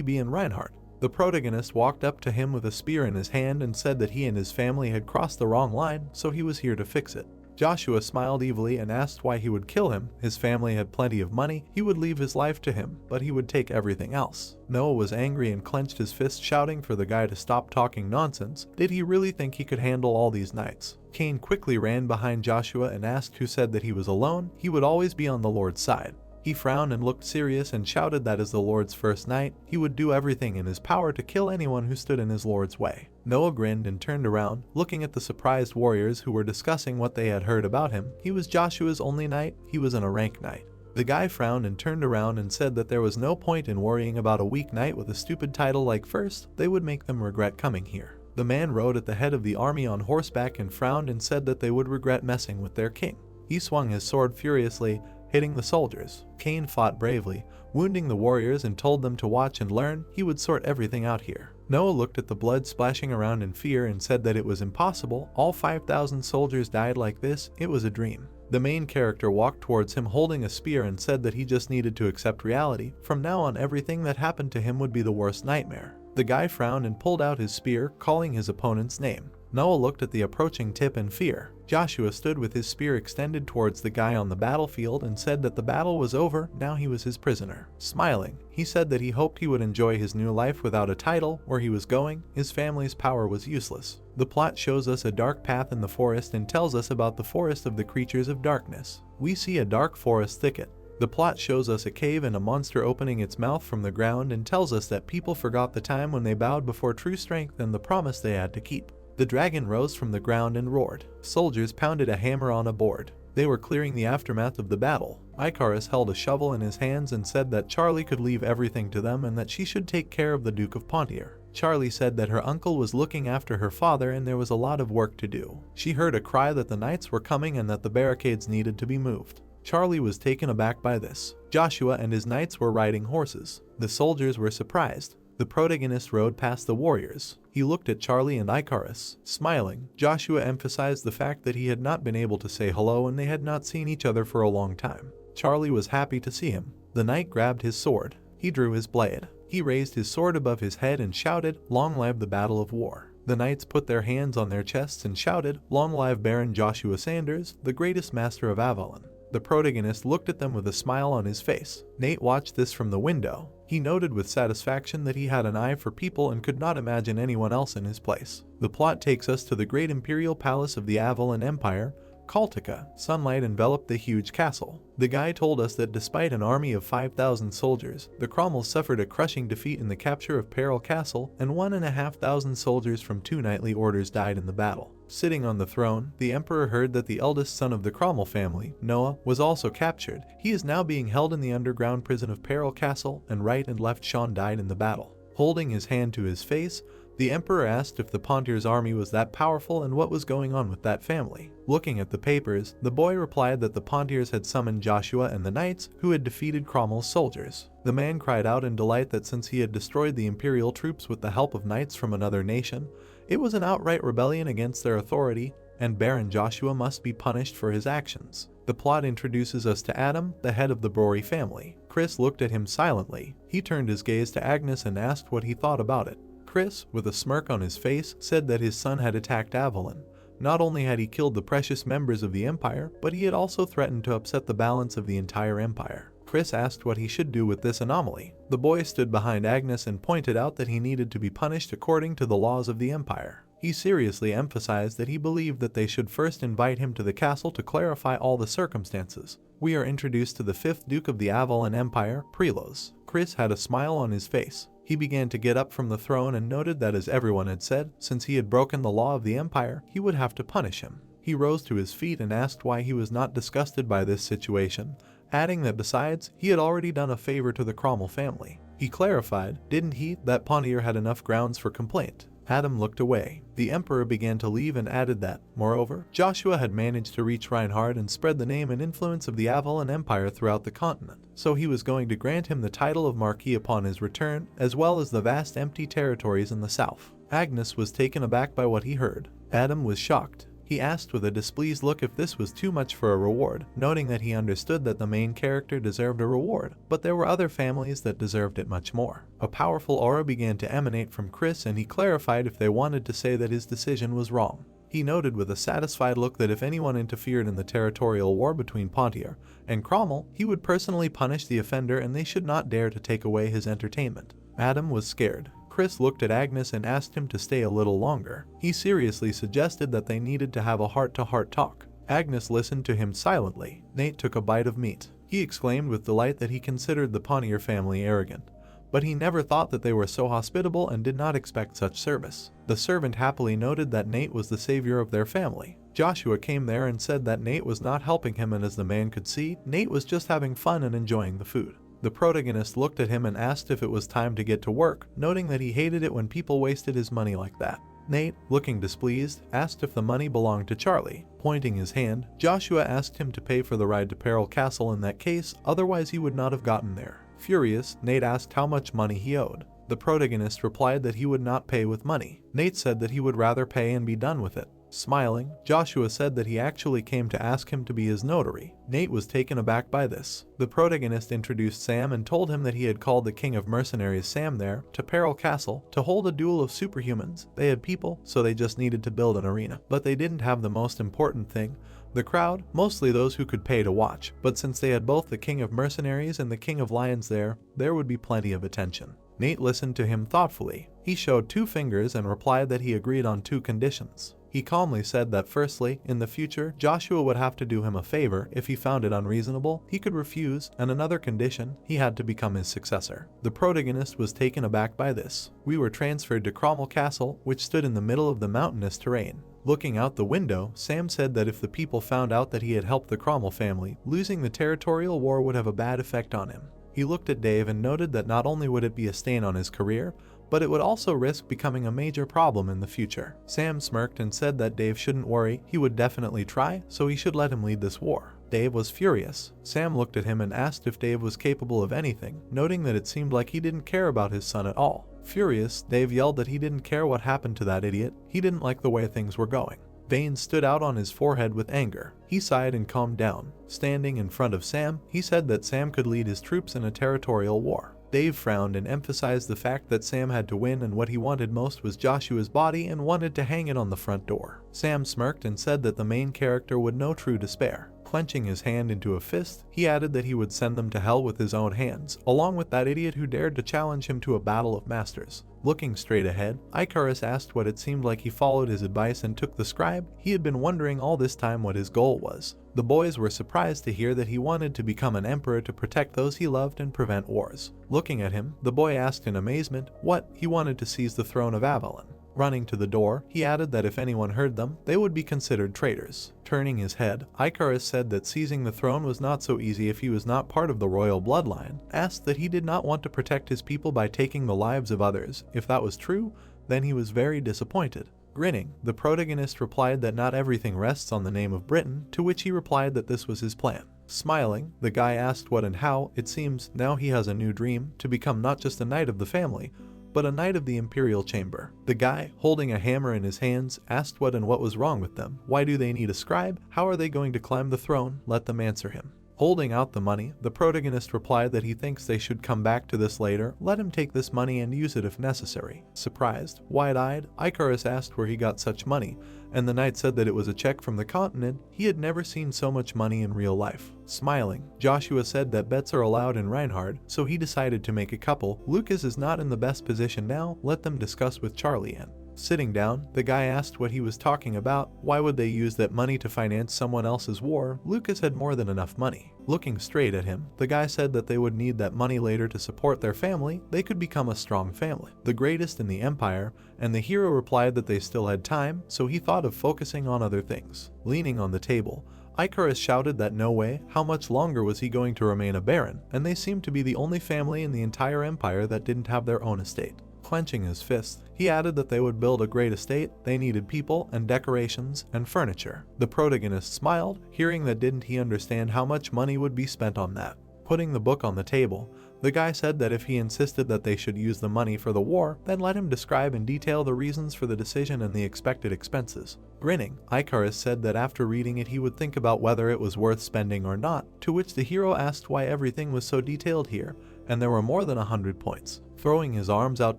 be in Reinhardt? The protagonist walked up to him with a spear in his hand and said that he and his family had crossed the wrong line, so he was here to fix it. Joshua smiled evilly and asked why he would kill him. His family had plenty of money, he would leave his life to him, but he would take everything else. Noah was angry and clenched his fist, shouting for the guy to stop talking nonsense. Did he really think he could handle all these knights? Cain quickly ran behind Joshua and asked who said that he was alone. He would always be on the Lord's side. He frowned and looked serious and shouted that as the Lord's first knight, he would do everything in his power to kill anyone who stood in his Lord's way. Noah grinned and turned around, looking at the surprised warriors who were discussing what they had heard about him. He was Joshua's only knight, he was a rank knight. The guy frowned and turned around and said that there was no point in worrying about a weak knight with a stupid title like first, they would make them regret coming here. The man rode at the head of the army on horseback and frowned and said that they would regret messing with their king. He swung his sword furiously, hitting the soldiers. Cain fought bravely, wounding the warriors and told them to watch and learn. He would sort everything out here. Noah looked at the blood splashing around in fear and said that it was impossible. All 5,000 soldiers died like this. It was a dream. The main character walked towards him holding a spear and said that he just needed to accept reality. From now on, everything that happened to him would be the worst nightmare. The guy frowned and pulled out his spear, calling his opponent's name. Noah looked at the approaching tip in fear. Joshua stood with his spear extended towards the guy on the battlefield and said that the battle was over, now he was his prisoner. Smiling, he said that he hoped he would enjoy his new life without a title. Where he was going, his family's power was useless. The plot shows us a dark path in the forest and tells us about the forest of the creatures of darkness. We see a dark forest thicket. The plot shows us a cave and a monster opening its mouth from the ground and tells us that people forgot the time when they bowed before true strength and the promise they had to keep. The dragon rose from the ground and roared. Soldiers pounded a hammer on a board. They were clearing the aftermath of the battle. Icarus held a shovel in his hands and said that Charlie could leave everything to them and that she should take care of the Duke of Pontier. Charlie said that her uncle was looking after her father and there was a lot of work to do. She heard a cry that the knights were coming and that the barricades needed to be moved. Charlie was taken aback by this. Joshua and his knights were riding horses. The soldiers were surprised. The protagonist rode past the warriors. He looked at Charlie and Icarus. Smiling, Joshua emphasized the fact that he had not been able to say hello and they had not seen each other for a long time. Charlie was happy to see him. The knight grabbed his sword. He drew his blade. He raised his sword above his head and shouted, "Long live the battle of war." The knights put their hands on their chests and shouted, "Long live Baron Joshua Sanders, the greatest master of Avalon." The protagonist looked at them with a smile on his face. Nate watched this from the window. He noted with satisfaction that he had an eye for people and could not imagine anyone else in his place. The plot takes us to the great imperial palace of the Avalon Empire, Kaltika. Sunlight enveloped the huge castle. The guy told us that despite an army of 5,000 soldiers, the Cromwells suffered a crushing defeat in the capture of Peril Castle, and 1,500 soldiers from 2 knightly orders died in the battle. Sitting on the throne, the emperor heard that the eldest son of the Cromwell family, Noah, was also captured. He is now being held in the underground prison of Peril Castle, and right and left Sean died in the battle. Holding his hand to his face, the emperor asked if the Pontier's army was that powerful and what was going on with that family. Looking at the papers, the boy replied that the Pontiers had summoned Joshua and the knights who had defeated Cromwell's soldiers. The man cried out in delight that since he had destroyed the imperial troops with the help of knights from another nation, it was an outright rebellion against their authority, and Baron Joshua must be punished for his actions. The plot introduces us to Adam, the head of the Brory family. Chris looked at him silently. He turned his gaze to Agnes and asked what he thought about it. Chris, with a smirk on his face, said that his son had attacked Avalon. Not only had he killed the precious members of the Empire, but he had also threatened to upset the balance of the entire Empire. Chris asked what he should do with this anomaly. The boy stood behind Agnes and pointed out that he needed to be punished according to the laws of the Empire. He seriously emphasized that he believed that they should first invite him to the castle to clarify all the circumstances. We are introduced to the 5th Duke of the Avalon Empire, Prelos. Chris had a smile on his face. He began to get up from the throne and noted that, as everyone had said, since he had broken the law of the Empire, he would have to punish him. He rose to his feet and asked why he was not disgusted by this situation, adding that besides, he had already done a favor to the Cromwell family. He clarified, didn't he, that Pontier had enough grounds for complaint. Adam looked away. The emperor began to leave and added that, moreover, Joshua had managed to reach Reinhard and spread the name and influence of the Avalon Empire throughout the continent, so he was going to grant him the title of Marquis upon his return, as well as the vast empty territories in the south. Agnes was taken aback by what he heard. Adam was shocked. He asked with a displeased look if this was too much for a reward, noting that he understood that the main character deserved a reward, but there were other families that deserved it much more. A powerful aura began to emanate from Chris and he clarified if they wanted to say that his decision was wrong. He noted with a satisfied look that if anyone interfered in the territorial war between Pontier and Cromwell, he would personally punish the offender and they should not dare to take away his entertainment. Adam was scared. Chris looked at Agnes and asked him to stay a little longer. He seriously suggested that they needed to have a heart-to-heart talk. Agnes listened to him silently. Nate took a bite of meat. He exclaimed with delight that he considered the Pontier family arrogant, but he never thought that they were so hospitable and did not expect such service. The servant happily noted that Nate was the savior of their family. Joshua came there and said that Nate was not helping him, and as the man could see, Nate was just having fun and enjoying the food. The protagonist looked at him and asked if it was time to get to work, noting that he hated it when people wasted his money like that. Nate, looking displeased, asked if the money belonged to Charlie. Pointing his hand, Joshua asked him to pay for the ride to Peril Castle in that case, otherwise he would not have gotten there. Furious, Nate asked how much money he owed. The protagonist replied that he would not pay with money. Nate said that he would rather pay and be done with it. Smiling, Joshua said that he actually came to ask him to be his notary. Nate was taken aback by this. The protagonist introduced Sam and told him that he had called the king of mercenaries Sam there to Peril Castle to hold a duel of superhumans. They had people, so they just needed to build an arena. But they didn't have the most important thing, the crowd, mostly those who could pay to watch. But since they had both the king of mercenaries and the king of lions there would be plenty of attention. Nate listened to him thoughtfully. He showed 2 fingers and replied that he agreed on 2 conditions. He calmly said that firstly, in the future, Joshua would have to do him a favor if he found it unreasonable, he could refuse, and another condition, he had to become his successor. The protagonist was taken aback by this. We were transferred to Cromwell Castle, which stood in the middle of the mountainous terrain. Looking out the window, Sam said that if the people found out that he had helped the Cromwell family, losing the territorial war would have a bad effect on him. He looked at Dave and noted that not only would it be a stain on his career, but it would also risk becoming a major problem in the future. Sam smirked and said that Dave shouldn't worry, he would definitely try, so he should let him lead this war. Dave was furious. Sam looked at him and asked if Dave was capable of anything, noting that it seemed like he didn't care about his son at all. Furious, Dave yelled that he didn't care what happened to that idiot, he didn't like the way things were going. Veins stood out on his forehead with anger. He sighed and calmed down. Standing in front of Sam, he said that Sam could lead his troops in a territorial war. Dave frowned and emphasized the fact that Sam had to win, and what he wanted most was Joshua's body and wanted to hang it on the front door. Sam smirked and said that the main character would know true despair. Clenching his hand into a fist, he added that he would send them to hell with his own hands, along with that idiot who dared to challenge him to a battle of masters. Looking straight ahead, Icarus asked what it seemed like he followed his advice and took the scribe. He had been wondering all this time what his goal was. The boys were surprised to hear that he wanted to become an emperor to protect those he loved and prevent wars. Looking at him, the boy asked in amazement what he wanted to seize the throne of Avalon. Running to the door, he added that if anyone heard them, they would be considered traitors. Turning his head, Icarus said that seizing the throne was not so easy if he was not part of the royal bloodline, asked that he did not want to protect his people by taking the lives of others. If that was true, then he was very disappointed. Grinning, the protagonist replied that not everything rests on the name of Britain, to which he replied that this was his plan. Smiling, the guy asked what and how. It seems now he has a new dream, to become not just a knight of the family, but a knight of the imperial chamber. The guy, holding a hammer in his hands, asked what was wrong with them. Why do they need a scribe? How are they going to climb the throne? Let them answer him. Holding out the money, the protagonist replied that he thinks they should come back to this later. Let him take this money and use it if necessary. Surprised, wide-eyed, Icarus asked where he got such money, and the knight said that it was a check from the continent. He had never seen so much money in real life. Smiling, Joshua said that bets are allowed in Reinhard, so he decided to make a couple. Lucas is not in the best position now, let them discuss with Charlie and sitting down, the guy asked what he was talking about. Why would they use that money to finance someone else's war? Lucas had more than enough money. Looking straight at him, the guy said that they would need that money later to support their family. They could become a strong family, the greatest in the empire, and the hero replied that they still had time, so he thought of focusing on other things. Leaning on the table, Icarus shouted that no way, how much longer was he going to remain a baron, and they seemed to be the only family in the entire empire that didn't have their own estate. Clenching his fist, he added that they would build a great estate. They needed people and decorations and furniture. The protagonist smiled, hearing that didn't he understand how much money would be spent on that. Putting the book on the table, the guy said that if he insisted that they should use the money for the war, then let him describe in detail the reasons for the decision and the expected expenses. Grinning, Icarus said that after reading it he would think about whether it was worth spending or not, to which the hero asked why everything was so detailed here, and there were more than 100 points. Throwing his arms out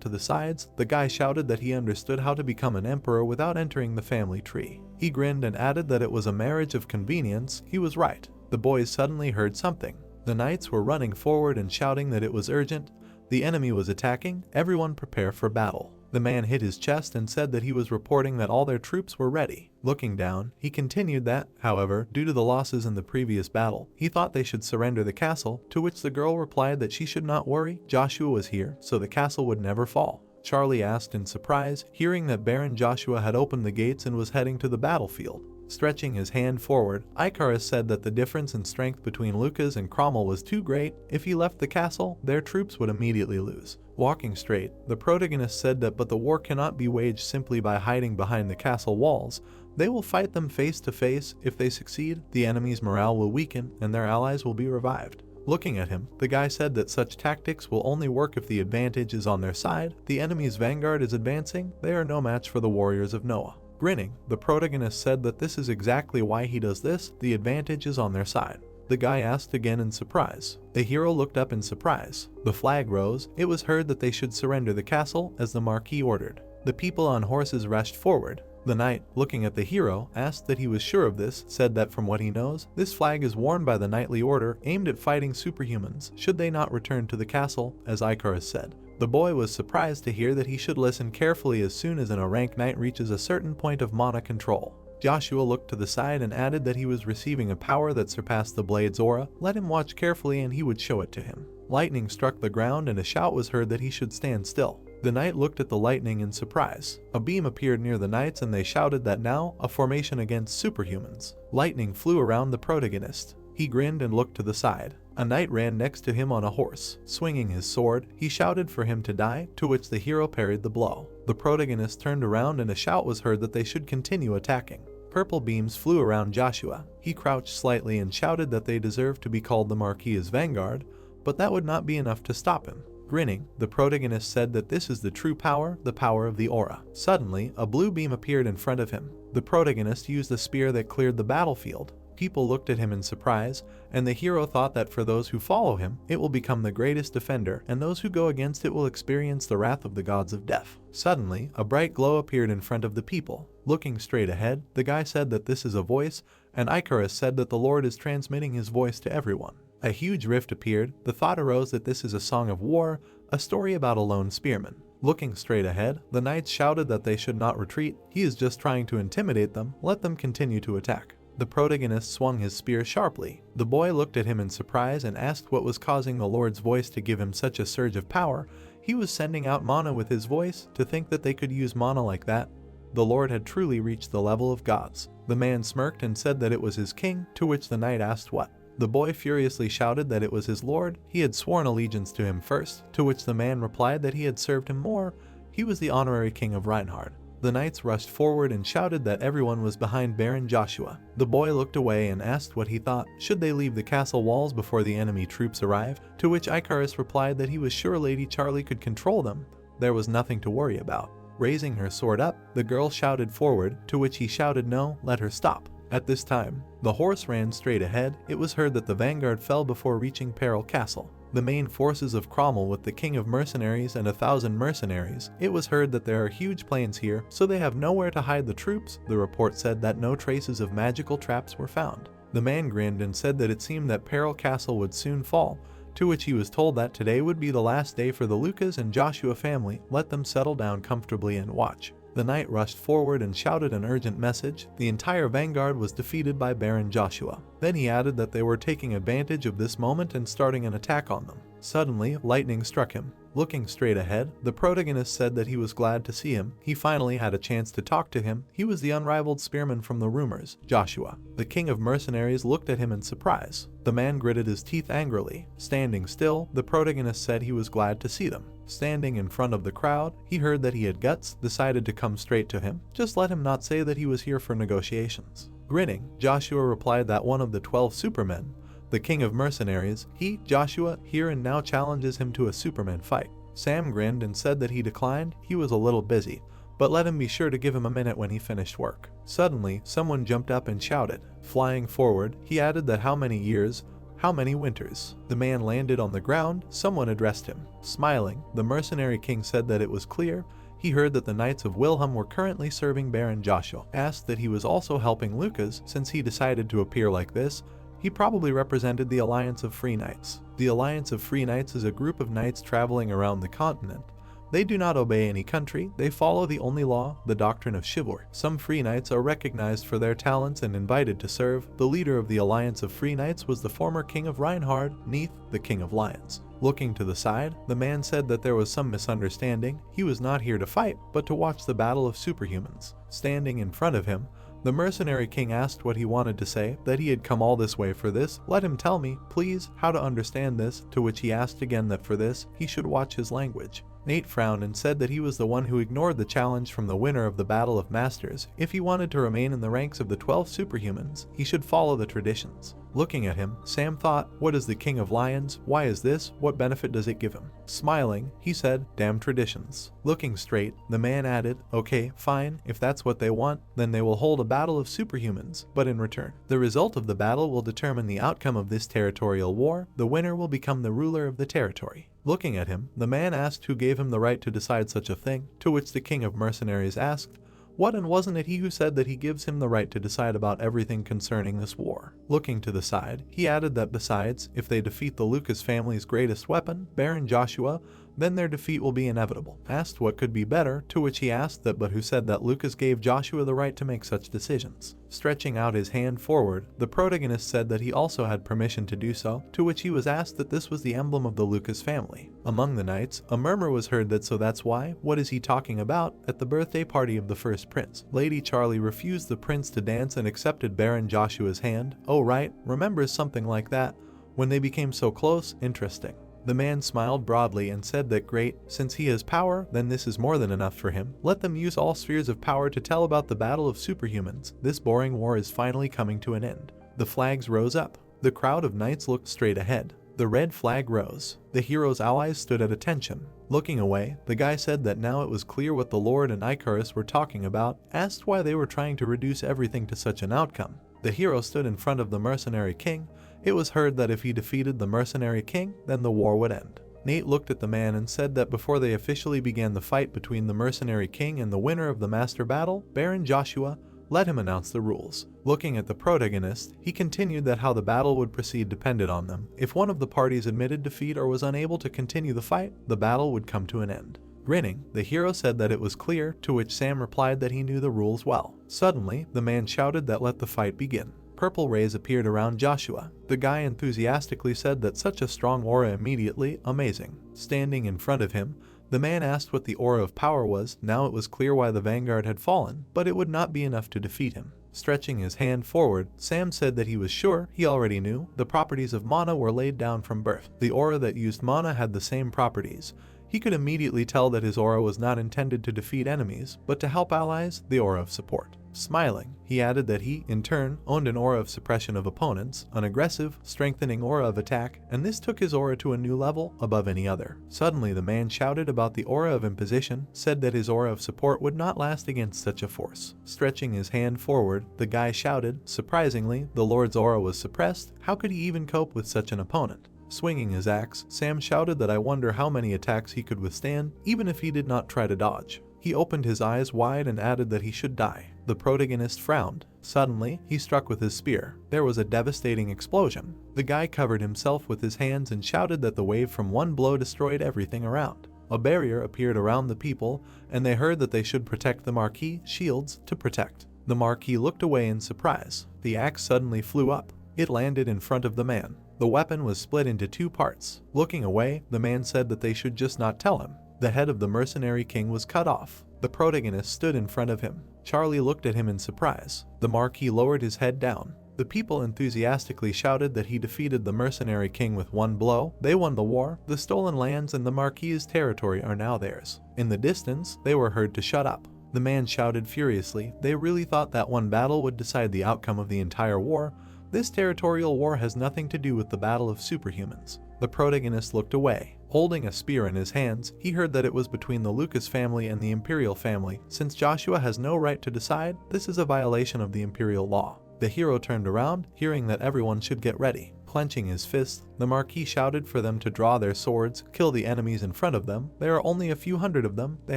to the sides, the guy shouted that he understood how to become an emperor without entering the family tree. He grinned and added that it was a marriage of convenience. He was right. The boys suddenly heard something. The knights were running forward and shouting that it was urgent. The enemy was attacking. Everyone prepare for battle. The man hit his chest and said that he was reporting that all their troops were ready. Looking down, he continued that, however, due to the losses in the previous battle, he thought they should surrender the castle, to which the girl replied that she should not worry. Joshua was here, so the castle would never fall. Charlie asked in surprise, hearing that Baron Joshua had opened the gates and was heading to the battlefield. Stretching his hand forward, Icarus said that the difference in strength between Lucas and Cromwell was too great. If he left the castle, their troops would immediately lose. Walking straight, the protagonist said that but the war cannot be waged simply by hiding behind the castle walls. They will fight them face to face. If they succeed, the enemy's morale will weaken and their allies will be revived. Looking at him, the guy said that such tactics will only work if the advantage is on their side. The enemy's vanguard is advancing. They are no match for the warriors of Noah. Grinning, the protagonist said that this is exactly why he does this. The advantage is on their side. The guy asked again in surprise. The hero looked up in surprise. The flag rose. It was heard that they should surrender the castle, as the Marquis ordered. The people on horses rushed forward. The knight, looking at the hero, asked that he was sure of this, said that from what he knows, this flag is worn by the knightly order aimed at fighting superhumans should they not return to the castle, as Icarus said. The boy was surprised to hear that he should listen carefully as soon as a rank knight reaches a certain point of mana control. Joshua looked to the side and added that he was receiving a power that surpassed the blade's aura. Let him watch carefully and he would show it to him. Lightning struck the ground and a shout was heard that he should stand still. The knight looked at the lightning in surprise. A beam appeared near the knights and they shouted that now, a formation against superhumans. Lightning flew around the protagonist. He grinned and looked to the side. A knight ran next to him on a horse. Swinging his sword, he shouted for him to die, to which the hero parried the blow. The protagonist turned around and a shout was heard that they should continue attacking. Purple beams flew around Joshua. He crouched slightly and shouted that they deserved to be called the Marquis's Vanguard, but that would not be enough to stop him. Grinning, the protagonist said that this is the true power, the power of the aura. Suddenly, a blue beam appeared in front of him. The protagonist used a spear that cleared the battlefield. People looked at him in surprise, and the hero thought that for those who follow him, it will become the greatest defender, and those who go against it will experience the wrath of the gods of death. Suddenly, a bright glow appeared in front of the people. Looking straight ahead, the guy said that this is a voice, and Icarus said that the Lord is transmitting his voice to everyone. A huge rift appeared. The thought arose that this is a song of war, a story about a lone spearman. Looking straight ahead, the knights shouted that they should not retreat. He is just trying to intimidate them. Let them continue to attack. The protagonist swung his spear sharply. The boy looked at him in surprise and asked what was causing the Lord's voice to give him such a surge of power. He was sending out mana with his voice. To think that they could use mana like that. The Lord had truly reached the level of gods. The man smirked and said that it was his king, to which the knight asked what. The boy furiously shouted that it was his lord. He had sworn allegiance to him first, to which the man replied that he had served him more. He was the honorary king of Reinhard. The knights rushed forward and shouted that everyone was behind Baron Joshua. The boy looked away and asked what he thought. Should they leave the castle walls before the enemy troops arrived? To which Icarus replied that he was sure Lady Charlie could control them. There was nothing to worry about. Raising her sword up, the girl shouted forward, to which he shouted no, let her stop. At this time, the horse ran straight ahead. It was heard that the vanguard fell before reaching Peril Castle. The main forces of Cromwell with the king of mercenaries and 1,000 mercenaries. It was heard that there are huge plains here, so they have nowhere to hide the troops. The report said that no traces of magical traps were found. The man grinned and said that it seemed that Peril Castle would soon fall, to which he was told that today would be the last day for the Lucas and Joshua family. Let them settle down comfortably and watch. The knight rushed forward and shouted an urgent message. The entire vanguard was defeated by Baron Joshua. Then he added that they were taking advantage of this moment and starting an attack on them. Suddenly, lightning struck him. Looking straight ahead, the protagonist said that he was glad to see him. He finally had a chance to talk to him. He was the unrivaled spearman from the rumors, Joshua. The king of mercenaries looked at him in surprise. The man gritted his teeth angrily. Standing still, the protagonist said he was glad to see them. Standing in front of the crowd, he heard that he had guts, decided to come straight to him. Just let him not say that he was here for negotiations. Grinning, Joshua replied that one of the 12 supermen, the king of mercenaries, he, Joshua, here and now challenges him to a Superman fight. Sam grinned and said that he declined. He was a little busy, but let him be sure to give him a minute when he finished work. Suddenly, someone jumped up and shouted. Flying forward, he added that how many years, how many winters. The man landed on the ground. Someone addressed him. Smiling, the mercenary king said that it was clear. He heard that the Knights of Wilhelm were currently serving Baron Joshua. Asked that he was also helping Lucas. Since he decided to appear like this, he probably represented the Alliance of Free Knights. The Alliance of Free Knights is a group of knights traveling around the continent. They do not obey any country. They follow the only law, the doctrine of chivalry. Some Free Knights are recognized for their talents and invited to serve. The leader of the Alliance of Free Knights was the former king of Reinhard, Neith, the king of lions. Looking to the side, the man said that there was some misunderstanding. He was not here to fight, but to watch the battle of superhumans. Standing in front of him, the mercenary king asked what he wanted to say, that he had come all this way for this. Let him tell me, please, how to understand this, to which he asked again that for this, he should watch his language. Nate frowned and said that he was the one who ignored the challenge from the winner of the Battle of Masters. If he wanted to remain in the ranks of the 12 superhumans, he should follow the traditions. Looking at him, Sam thought, what is the King of Lions? Why is this? What benefit does it give him? Smiling, he said, damn traditions. Looking straight, the man added, okay, fine, if that's what they want, then they will hold a battle of superhumans, but in return. The result of the battle will determine the outcome of this territorial war. The winner will become the ruler of the territory. Looking at him, the man asked who gave him the right to decide such a thing, to which the king of mercenaries asked, what, and wasn't it he who said that he gives him the right to decide about everything concerning this war? Looking to the side, he added that besides, if they defeat the Lucas family's greatest weapon, Baron Joshua, then their defeat will be inevitable. Asked what could be better, to which he asked that but who said that Lucas gave Joshua the right to make such decisions. Stretching out his hand forward, the protagonist said that he also had permission to do so, to which he was asked that this was the emblem of the Lucas family. Among the knights, a murmur was heard that so that's why, what is he talking about, at the birthday party of the first prince. Lady Charlie refused the prince to dance and accepted Baron Joshua's hand. Oh right, remembers something like that. When they became so close, interesting. The man smiled broadly and said that great, since he has power, then this is more than enough for him. Let them use all spheres of power to tell about the battle of superhumans. This boring war is finally coming to an end. The flags rose up. The crowd of knights looked straight ahead. The red flag rose. The hero's allies stood at attention. Looking away, the guy said that now it was clear what the Lord and Icarus were talking about, asked why they were trying to reduce everything to such an outcome. The hero stood in front of the mercenary king. It was heard that if he defeated the mercenary king, then the war would end. Nate looked at the man and said that before they officially began the fight between the mercenary king and the winner of the master battle, Baron Joshua, let him announce the rules. Looking at the protagonist, he continued that how the battle would proceed depended on them. If one of the parties admitted defeat or was unable to continue the fight, the battle would come to an end. Grinning, the hero said that it was clear, to which Sam replied that he knew the rules well. Suddenly, the man shouted that let the fight begin. Purple rays appeared around Joshua. The guy enthusiastically said that such a strong aura immediately, amazing. Standing in front of him, the man asked what the aura of power was. Now it was clear why the vanguard had fallen, but it would not be enough to defeat him. Stretching his hand forward, Sam said that he was sure, he already knew, the properties of mana were laid down from birth. The aura that used mana had the same properties. He could immediately tell that his aura was not intended to defeat enemies, but to help allies, the aura of support. Smiling, he added that he, in turn, owned an aura of suppression of opponents, an aggressive, strengthening aura of attack, and this took his aura to a new level, above any other. Suddenly the man shouted about the aura of imposition, said that his aura of support would not last against such a force. Stretching his hand forward, the guy shouted, surprisingly, the Lord's aura was suppressed, how could he even cope with such an opponent? Swinging his axe, Sam shouted that I wonder how many attacks he could withstand, even if he did not try to dodge. He opened his eyes wide and added that he should die. The protagonist frowned. Suddenly, he struck with his spear. There was a devastating explosion. The guy covered himself with his hands and shouted that the wave from one blow destroyed everything around. A barrier appeared around the people, and they heard that they should protect the marquee, shields, to protect. The marquee looked away in surprise. The axe suddenly flew up. It landed in front of the man. The weapon was split into two parts. Looking away, the man said that they should just not tell him. The head of the mercenary king was cut off. The protagonist stood in front of him. Charlie looked at him in surprise. The marquis lowered his head down. The people enthusiastically shouted that he defeated the mercenary king with one blow. They won the war. The stolen lands and the marquis's territory are now theirs. In the distance, they were heard to shut up. The man shouted furiously. They really thought that one battle would decide the outcome of the entire war. This territorial war has nothing to do with the battle of superhumans. The protagonist looked away. Holding a spear in his hands, he heard that it was between the Lucas family and the Imperial family. Since Joshua has no right to decide, this is a violation of the Imperial law. The hero turned around, hearing that everyone should get ready. Clenching his fist, the Marquis shouted for them to draw their swords, kill the enemies in front of them. There are only a few hundred of them, they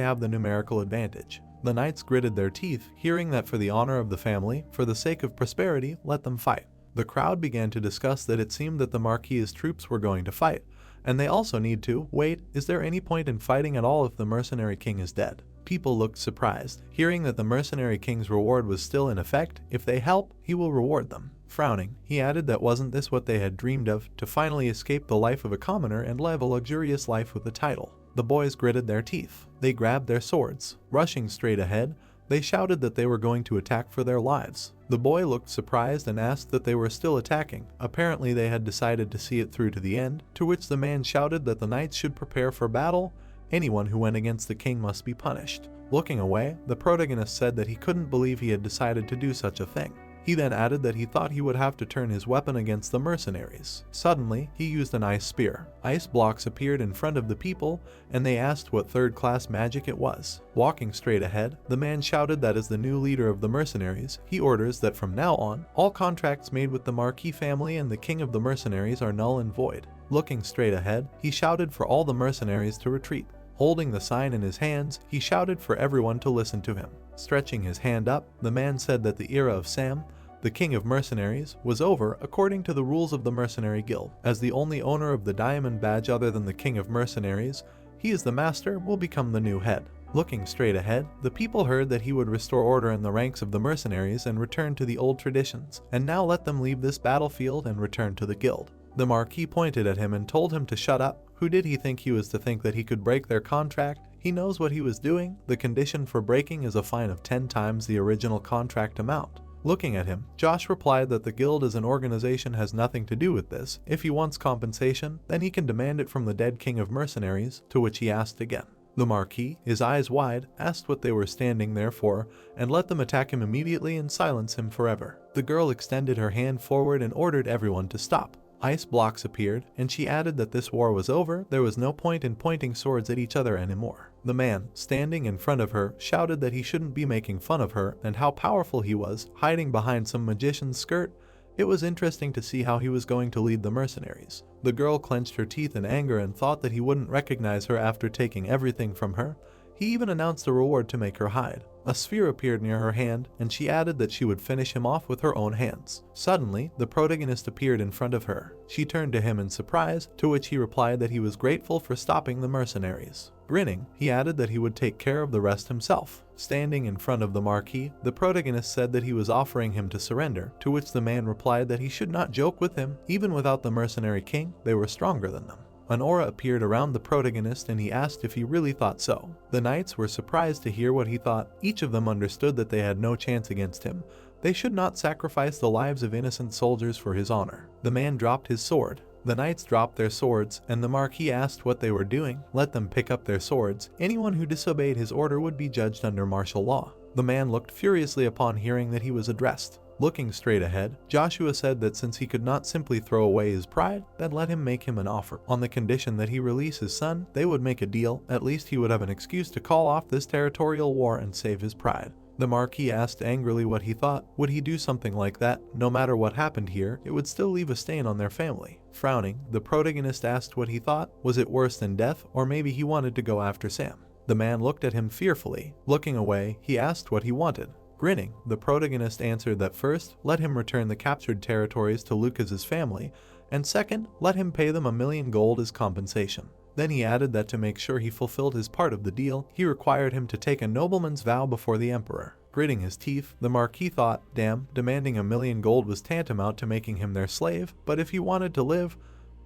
have the numerical advantage. The knights gritted their teeth, hearing that for the honor of the family, for the sake of prosperity, let them fight. The crowd began to discuss that it seemed that the Marquis's troops were going to fight, and they also need to. Wait, is there any point in fighting at all if the mercenary king is dead? People looked surprised, hearing that the mercenary king's reward was still in effect. If they help, he will reward them. Frowning, he added that wasn't this what they had dreamed of, to finally escape the life of a commoner and live a luxurious life with a title. The boys gritted their teeth. They grabbed their swords. Rushing straight ahead, they shouted that they were going to attack for their lives. The boy looked surprised and asked that they were still attacking. Apparently they had decided to see it through to the end, to which the man shouted that the knights should prepare for battle. Anyone who went against the king must be punished. Looking away, the protagonist said that he couldn't believe he had decided to do such a thing. He then added that he thought he would have to turn his weapon against the mercenaries. Suddenly, he used an ice spear. Ice blocks appeared in front of the people, and they asked what third-class magic it was. Walking straight ahead, the man shouted that as the new leader of the mercenaries, he orders that from now on, all contracts made with the Marquis family and the king of the mercenaries are null and void. Looking straight ahead, he shouted for all the mercenaries to retreat. Holding the sign in his hands, he shouted for everyone to listen to him. Stretching his hand up, the man said that the era of Sam, the king of mercenaries, was over according to the rules of the mercenary guild. As the only owner of the diamond badge other than the king of mercenaries, He is the master, will become the new head. Looking straight ahead, the people heard that he would restore order in the ranks of the mercenaries and return to the old traditions, and now let them leave this battlefield and return to the guild. The Marquis pointed at him and told him to shut up. Who did he think he was to think that he could break their contract? He knows what he was doing. The condition for breaking is a fine of 10 times the original contract amount. Looking at him, Josh replied that the guild as an organization has nothing to do with this. If he wants compensation, then he can demand it from the dead king of mercenaries, to which he asked again. The Marquis, his eyes wide, asked what they were standing there for, and let them attack him immediately and silence him forever. The girl extended her hand forward and ordered everyone to stop. Ice blocks appeared, and she added that this war was over, there was no point in pointing swords at each other anymore. The man, standing in front of her, shouted that he shouldn't be making fun of her and how powerful he was, hiding behind some magician's skirt. It was interesting to see how he was going to lead the mercenaries. The girl clenched her teeth in anger and thought that he wouldn't recognize her after taking everything from her. He even announced a reward to make her hide. A sphere appeared near her hand, and she added that she would finish him off with her own hands. Suddenly, the protagonist appeared in front of her. She turned to him in surprise, to which he replied that he was grateful for stopping the mercenaries. Grinning, he added that he would take care of the rest himself. Standing in front of the Marquis, the protagonist said that he was offering him to surrender, to which the man replied that he should not joke with him. Even without the mercenary king, they were stronger than them. An aura appeared around the protagonist and he asked if he really thought so. The knights were surprised to hear what he thought. Each of them understood that they had no chance against him. They should not sacrifice the lives of innocent soldiers for his honor. The man dropped his sword. The knights dropped their swords, and the Marquis asked what they were doing. Let them pick up their swords. Anyone who disobeyed his order would be judged under martial law. The man looked furiously upon hearing that he was addressed. Looking straight ahead, Joshua said that since he could not simply throw away his pride, then let him make him an offer. On the condition that he release his son, they would make a deal. At least he would have an excuse to call off this territorial war and save his pride. The Marquis asked angrily what he thought. Would he do something like that? No matter what happened here, it would still leave a stain on their family. Frowning, the protagonist asked what he thought. Was it worse than death, or maybe he wanted to go after Sam? The man looked at him fearfully. Looking away, he asked what he wanted. Grinning, the protagonist answered that first, let him return the captured territories to Lucas's family, and second, let him pay them 1,000,000 gold as compensation. Then he added that to make sure he fulfilled his part of the deal, he required him to take a nobleman's vow before the emperor. Gritting his teeth, the Marquis thought, damn, demanding 1,000,000 gold was tantamount to making him their slave, but if he wanted to live,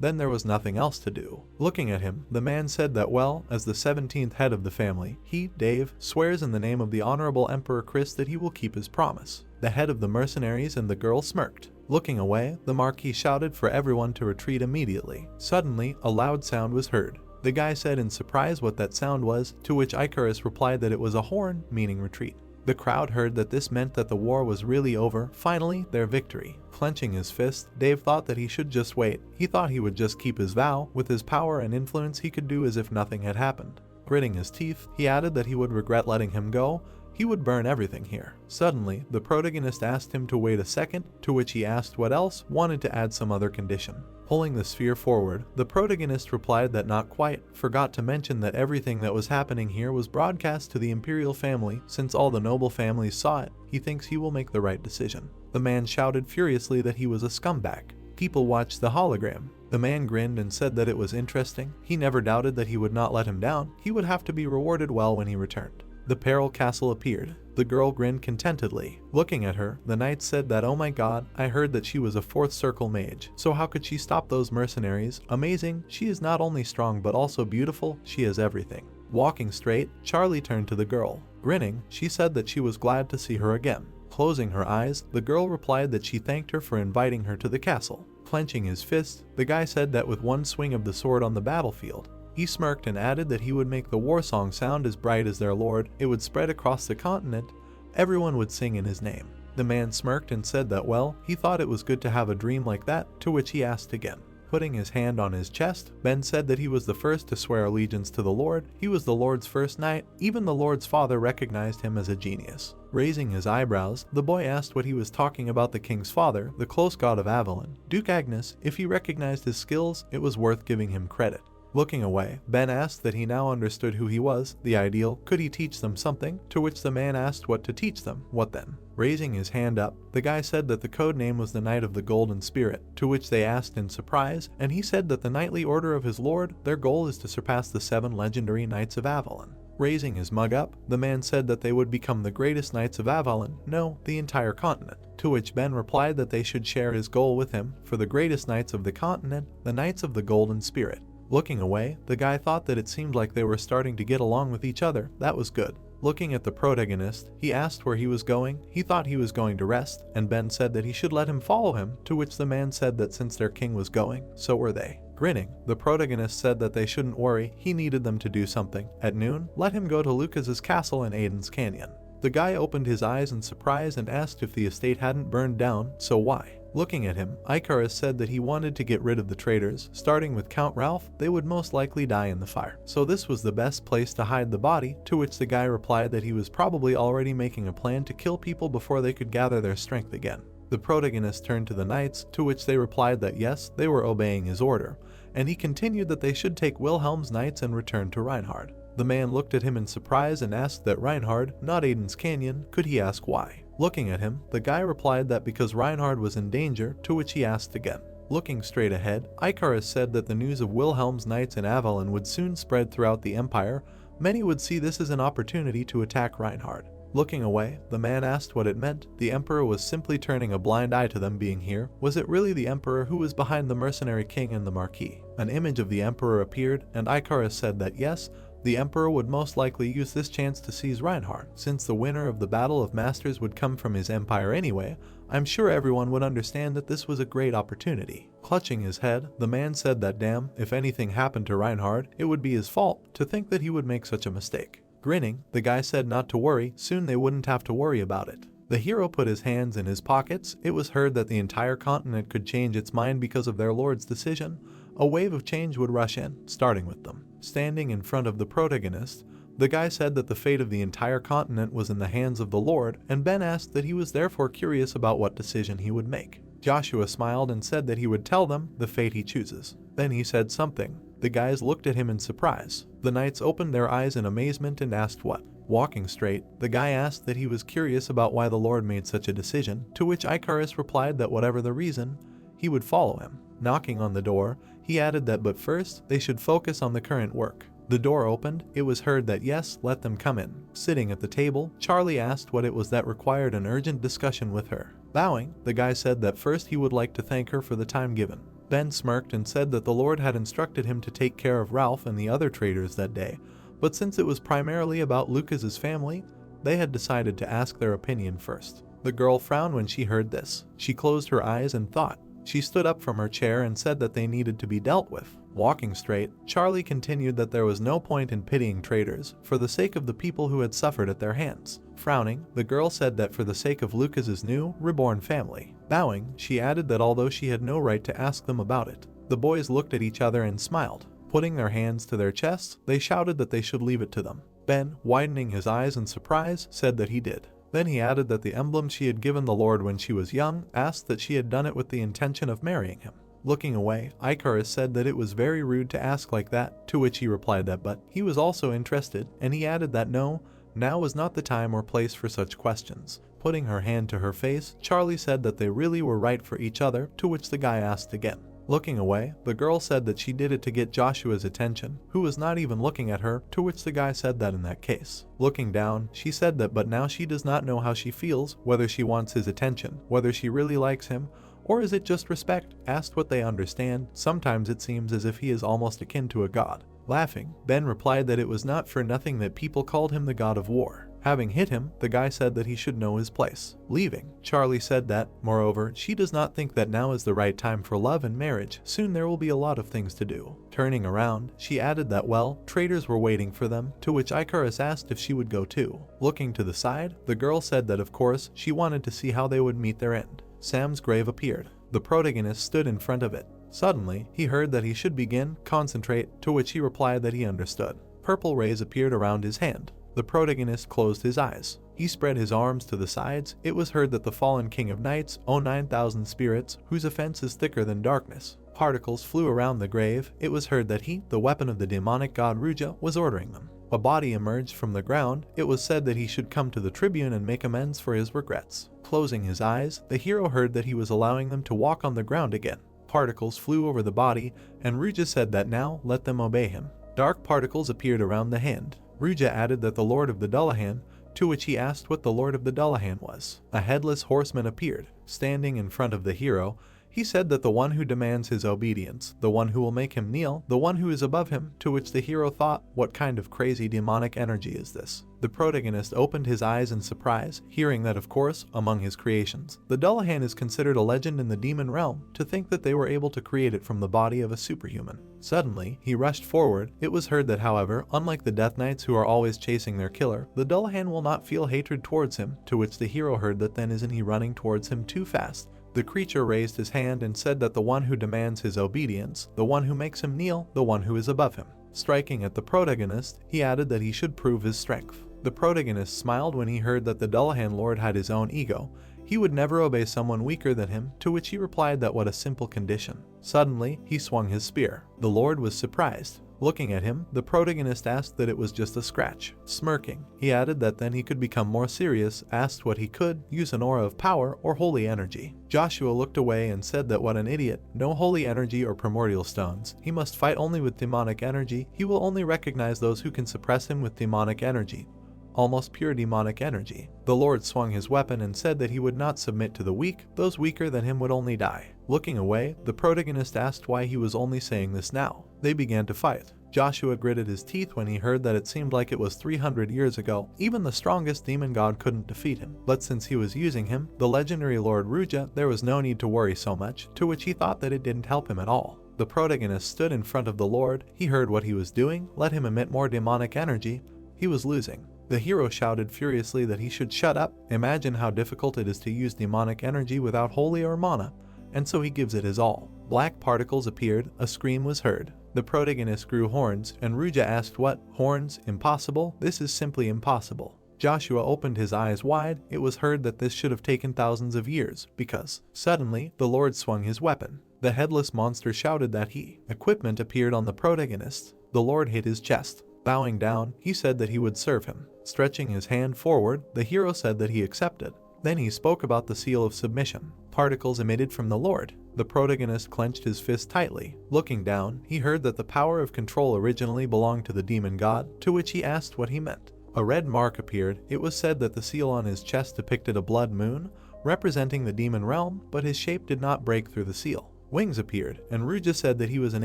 then there was nothing else to do. Looking at him, the man said that well, as the 17th head of the family, he, Dave, swears in the name of the Honorable Emperor Chris that he will keep his promise. The head of the mercenaries and the girl smirked. Looking away, the Marquis shouted for everyone to retreat immediately. Suddenly, a loud sound was heard. The guy said in surprise what that sound was, to which Icarus replied that it was a horn, meaning retreat. The crowd heard that this meant that the war was really over, finally, their victory. Clenching his fist, Dave thought that he should just wait. He thought he would just keep his vow. With his power and influence, he could do as if nothing had happened. Gritting his teeth, he added that he would regret letting him go. He would burn everything here. Suddenly, the protagonist asked him to wait a second, to which he asked what else, wanted to add some other condition. Pulling the sphere forward, the protagonist replied that not quite, forgot to mention that everything that was happening here was broadcast to the imperial family. Since all the noble families saw it, he thinks he will make the right decision. The man shouted furiously that he was a scumbag. People watched the hologram. The man grinned and said that it was interesting. He never doubted that he would not let him down. He would have to be rewarded well when he returned. The Peril Castle appeared. The girl grinned contentedly. Looking at her, the knight said that oh my god, I heard that she was a 4th circle mage. So how could she stop those mercenaries? Amazing, she is not only strong but also beautiful, she is everything. Walking straight, Charlie turned to the girl. Grinning, she said that she was glad to see her again. Closing her eyes, the girl replied that she thanked her for inviting her to the castle. Clenching his fist, the guy said that with one swing of the sword on the battlefield, he smirked and added that he would make the war song sound as bright as their lord. It would spread across the continent. Everyone would sing in his name. The man smirked and said that well, he thought it was good to have a dream like that, to which he asked again. Putting his hand on his chest, Ben said that he was the first to swear allegiance to the Lord. He was the Lord's first knight. Even the Lord's father recognized him as a genius. Raising his eyebrows, the boy asked what he was talking about the king's father, the close god of Avalon, Duke Agnes. If he recognized his skills, it was worth giving him credit. Looking away, Ben asked that he now understood who he was, the ideal. Could he teach them something? To which the man asked what to teach them. What then? Raising his hand up, the guy said that the code name was the Knight of the Golden Spirit, to which they asked in surprise, and he said that the knightly order of his lord, their goal is to surpass the 7 legendary knights of Avalon. Raising his mug up, the man said that they would become the greatest knights of Avalon, no, the entire continent, to which Ben replied that they should share his goal with him, for the greatest knights of the continent, the Knights of the Golden Spirit. Looking away, the guy thought that it seemed like they were starting to get along with each other. That was good. Looking at the protagonist, he asked where he was going. He thought he was going to rest, and Ben said that he should let him follow him, to which the man said that since their king was going, so were they. Grinning, the protagonist said that they shouldn't worry, he needed them to do something. At noon, let him go to Lucas's castle in Aiden's Canyon. The guy opened his eyes in surprise and asked if the estate hadn't burned down, so why? Looking at him, Icarus said that he wanted to get rid of the traitors, starting with Count Ralph. They would most likely die in the fire, so this was the best place to hide the body, to which the guy replied that he was probably already making a plan to kill people before they could gather their strength again. The protagonist turned to the knights, to which they replied that yes, they were obeying his order, and he continued that they should take Wilhelm's knights and return to Reinhard. The man looked at him in surprise and asked that Reinhard, not Aiden's Canyon, could he ask why? Looking at him, the guy replied that because Reinhard was in danger, to which he asked again. Looking straight ahead, Icarus said that the news of Wilhelm's knights in Avalon would soon spread throughout the empire. Many would see this as an opportunity to attack Reinhard. Looking away, the man asked what it meant. The emperor was simply turning a blind eye to them being here. Was it really the emperor who was behind the mercenary king and the marquis? An image of the emperor appeared, and Icarus said that yes, the emperor would most likely use this chance to seize Reinhard. Since the winner of the Battle of Masters would come from his empire anyway, I'm sure everyone would understand that this was a great opportunity. Clutching his head, the man said that damn, if anything happened to Reinhard, it would be his fault. To think that he would make such a mistake. Grinning, the guy said not to worry, soon they wouldn't have to worry about it. The hero put his hands in his pockets. It was heard that the entire continent could change its mind because of their lord's decision. A wave of change would rush in, starting with them. Standing in front of the protagonist, the guy said that the fate of the entire continent was in the hands of the Lord, and Ben asked that he was therefore curious about what decision he would make. Joshua smiled and said that he would tell them the fate he chooses. Then he said something. The guys looked at him in surprise. The knights opened their eyes in amazement and asked what. Walking straight, the guy asked that he was curious about why the Lord made such a decision, to which Icarus replied that whatever the reason, he would follow him. Knocking on the door, he added that but first, they should focus on the current work. The door opened. It was heard that yes, let them come in. Sitting at the table, Charlie asked what it was that required an urgent discussion with her. Bowing, the guy said that first he would like to thank her for the time given. Ben smirked and said that the Lord had instructed him to take care of Ralph and the other traitors that day, but since it was primarily about Lucas's family, they had decided to ask their opinion first. The girl frowned when she heard this. She closed her eyes and thought. She stood up from her chair and said that they needed to be dealt with. Walking straight, Charlie continued that there was no point in pitying traitors for the sake of the people who had suffered at their hands. Frowning, the girl said that for the sake of Lucas's new, reborn family. Bowing, she added that although she had no right to ask them about it. The boys looked at each other and smiled. Putting their hands to their chests, they shouted that they should leave it to them. Ben, widening his eyes in surprise, said that he did. Then he added that the emblem she had given the Lord when she was young, asked that she had done it with the intention of marrying him. Looking away, Icarus said that it was very rude to ask like that, to which he replied that but he was also interested, and he added that no, now was not the time or place for such questions. Putting her hand to her face, Charlie said that they really were right for each other, to which the guy asked again. Looking away, the girl said that she did it to get Joshua's attention, who was not even looking at her, to which the guy said that in that case. Looking down, she said that but now she does not know how she feels, whether she wants his attention, whether she really likes him, or is it just respect? Asked what they understand, sometimes it seems as if he is almost akin to a god. Laughing, Ben replied that it was not for nothing that people called him the god of war. Having hit him, the guy said that he should know his place. Leaving, Charlie said that, moreover, she does not think that now is the right time for love and marriage. Soon there will be a lot of things to do. Turning around, she added that well, traitors were waiting for them, to which Icarus asked if she would go too. Looking to the side, the girl said that of course, she wanted to see how they would meet their end. Sam's grave appeared. The protagonist stood in front of it. Suddenly, he heard that he should begin, concentrate, to which he replied that he understood. Purple rays appeared around his hand. The protagonist closed his eyes. He spread his arms to the sides. It was heard that the fallen king of knights, 9,000 spirits, whose offense is thicker than darkness. Particles flew around the grave. It was heard that he, the weapon of the demonic god Ruja, was ordering them. A body emerged from the ground. It was said that he should come to the tribune and make amends for his regrets. Closing his eyes, the hero heard that he was allowing them to walk on the ground again. Particles flew over the body, and Ruja said that now let them obey him. Dark particles appeared around the hand. Ruja added that the Lord of the Dullahan, to which he asked what the Lord of the Dullahan was. A headless horseman appeared, standing in front of the hero. He said that the one who demands his obedience, the one who will make him kneel, the one who is above him, to which the hero thought, what kind of crazy demonic energy is this? The protagonist opened his eyes in surprise, hearing that of course, among his creations, the Dullahan is considered a legend in the demon realm. To think that they were able to create it from the body of a superhuman. Suddenly, he rushed forward. It was heard that however, unlike the Death Knights who are always chasing their killer, the Dullahan will not feel hatred towards him, to which the hero heard that then isn't he running towards him too fast? The creature raised his hand and said that the one who demands his obedience, the one who makes him kneel, the one who is above him. Striking at the protagonist, he added that he should prove his strength. The protagonist smiled when he heard that the Dullahan Lord had his own ego. He would never obey someone weaker than him, to which he replied that what a simple condition. Suddenly, he swung his spear. The Lord was surprised. Looking at him, the protagonist asked that it was just a scratch. Smirking, he added that then he could become more serious, asked what he could, use an aura of power or holy energy. Joshua looked away and said that what an idiot, no holy energy or primordial stones. He must fight only with demonic energy. He will only recognize those who can suppress him with demonic energy. Almost pure demonic energy. The Lord swung his weapon and said that he would not submit to the weak, those weaker than him would only die. Looking away, the protagonist asked why he was only saying this now. They began to fight. Joshua gritted his teeth when he heard that it seemed like it was 300 years ago. Even the strongest demon god couldn't defeat him. But since he was using him, the legendary Lord Ruja, there was no need to worry so much, to which he thought that it didn't help him at all. The protagonist stood in front of the Lord. He heard what he was doing, let him emit more demonic energy. He was losing. The hero shouted furiously that he should shut up. Imagine how difficult it is to use demonic energy without holy or mana, and so he gives it his all. Black particles appeared, a scream was heard. The protagonist grew horns, and Ruja asked what? Horns? Impossible? This is simply impossible. Joshua opened his eyes wide. It was heard that this should have taken thousands of years, because suddenly the Lord swung his weapon. The headless monster shouted that equipment appeared on the protagonist. The Lord hit his chest. Bowing down, he said that he would serve him. Stretching his hand forward, the hero said that he accepted. Then he spoke about the seal of submission. Particles emitted from the Lord. The protagonist clenched his fist tightly. Looking down, he heard that the power of control originally belonged to the demon god, to which he asked what he meant. A red mark appeared. It was said that the seal on his chest depicted a blood moon, representing the demon realm, but his shape did not break through the seal. Wings appeared, and Ruja said that he was an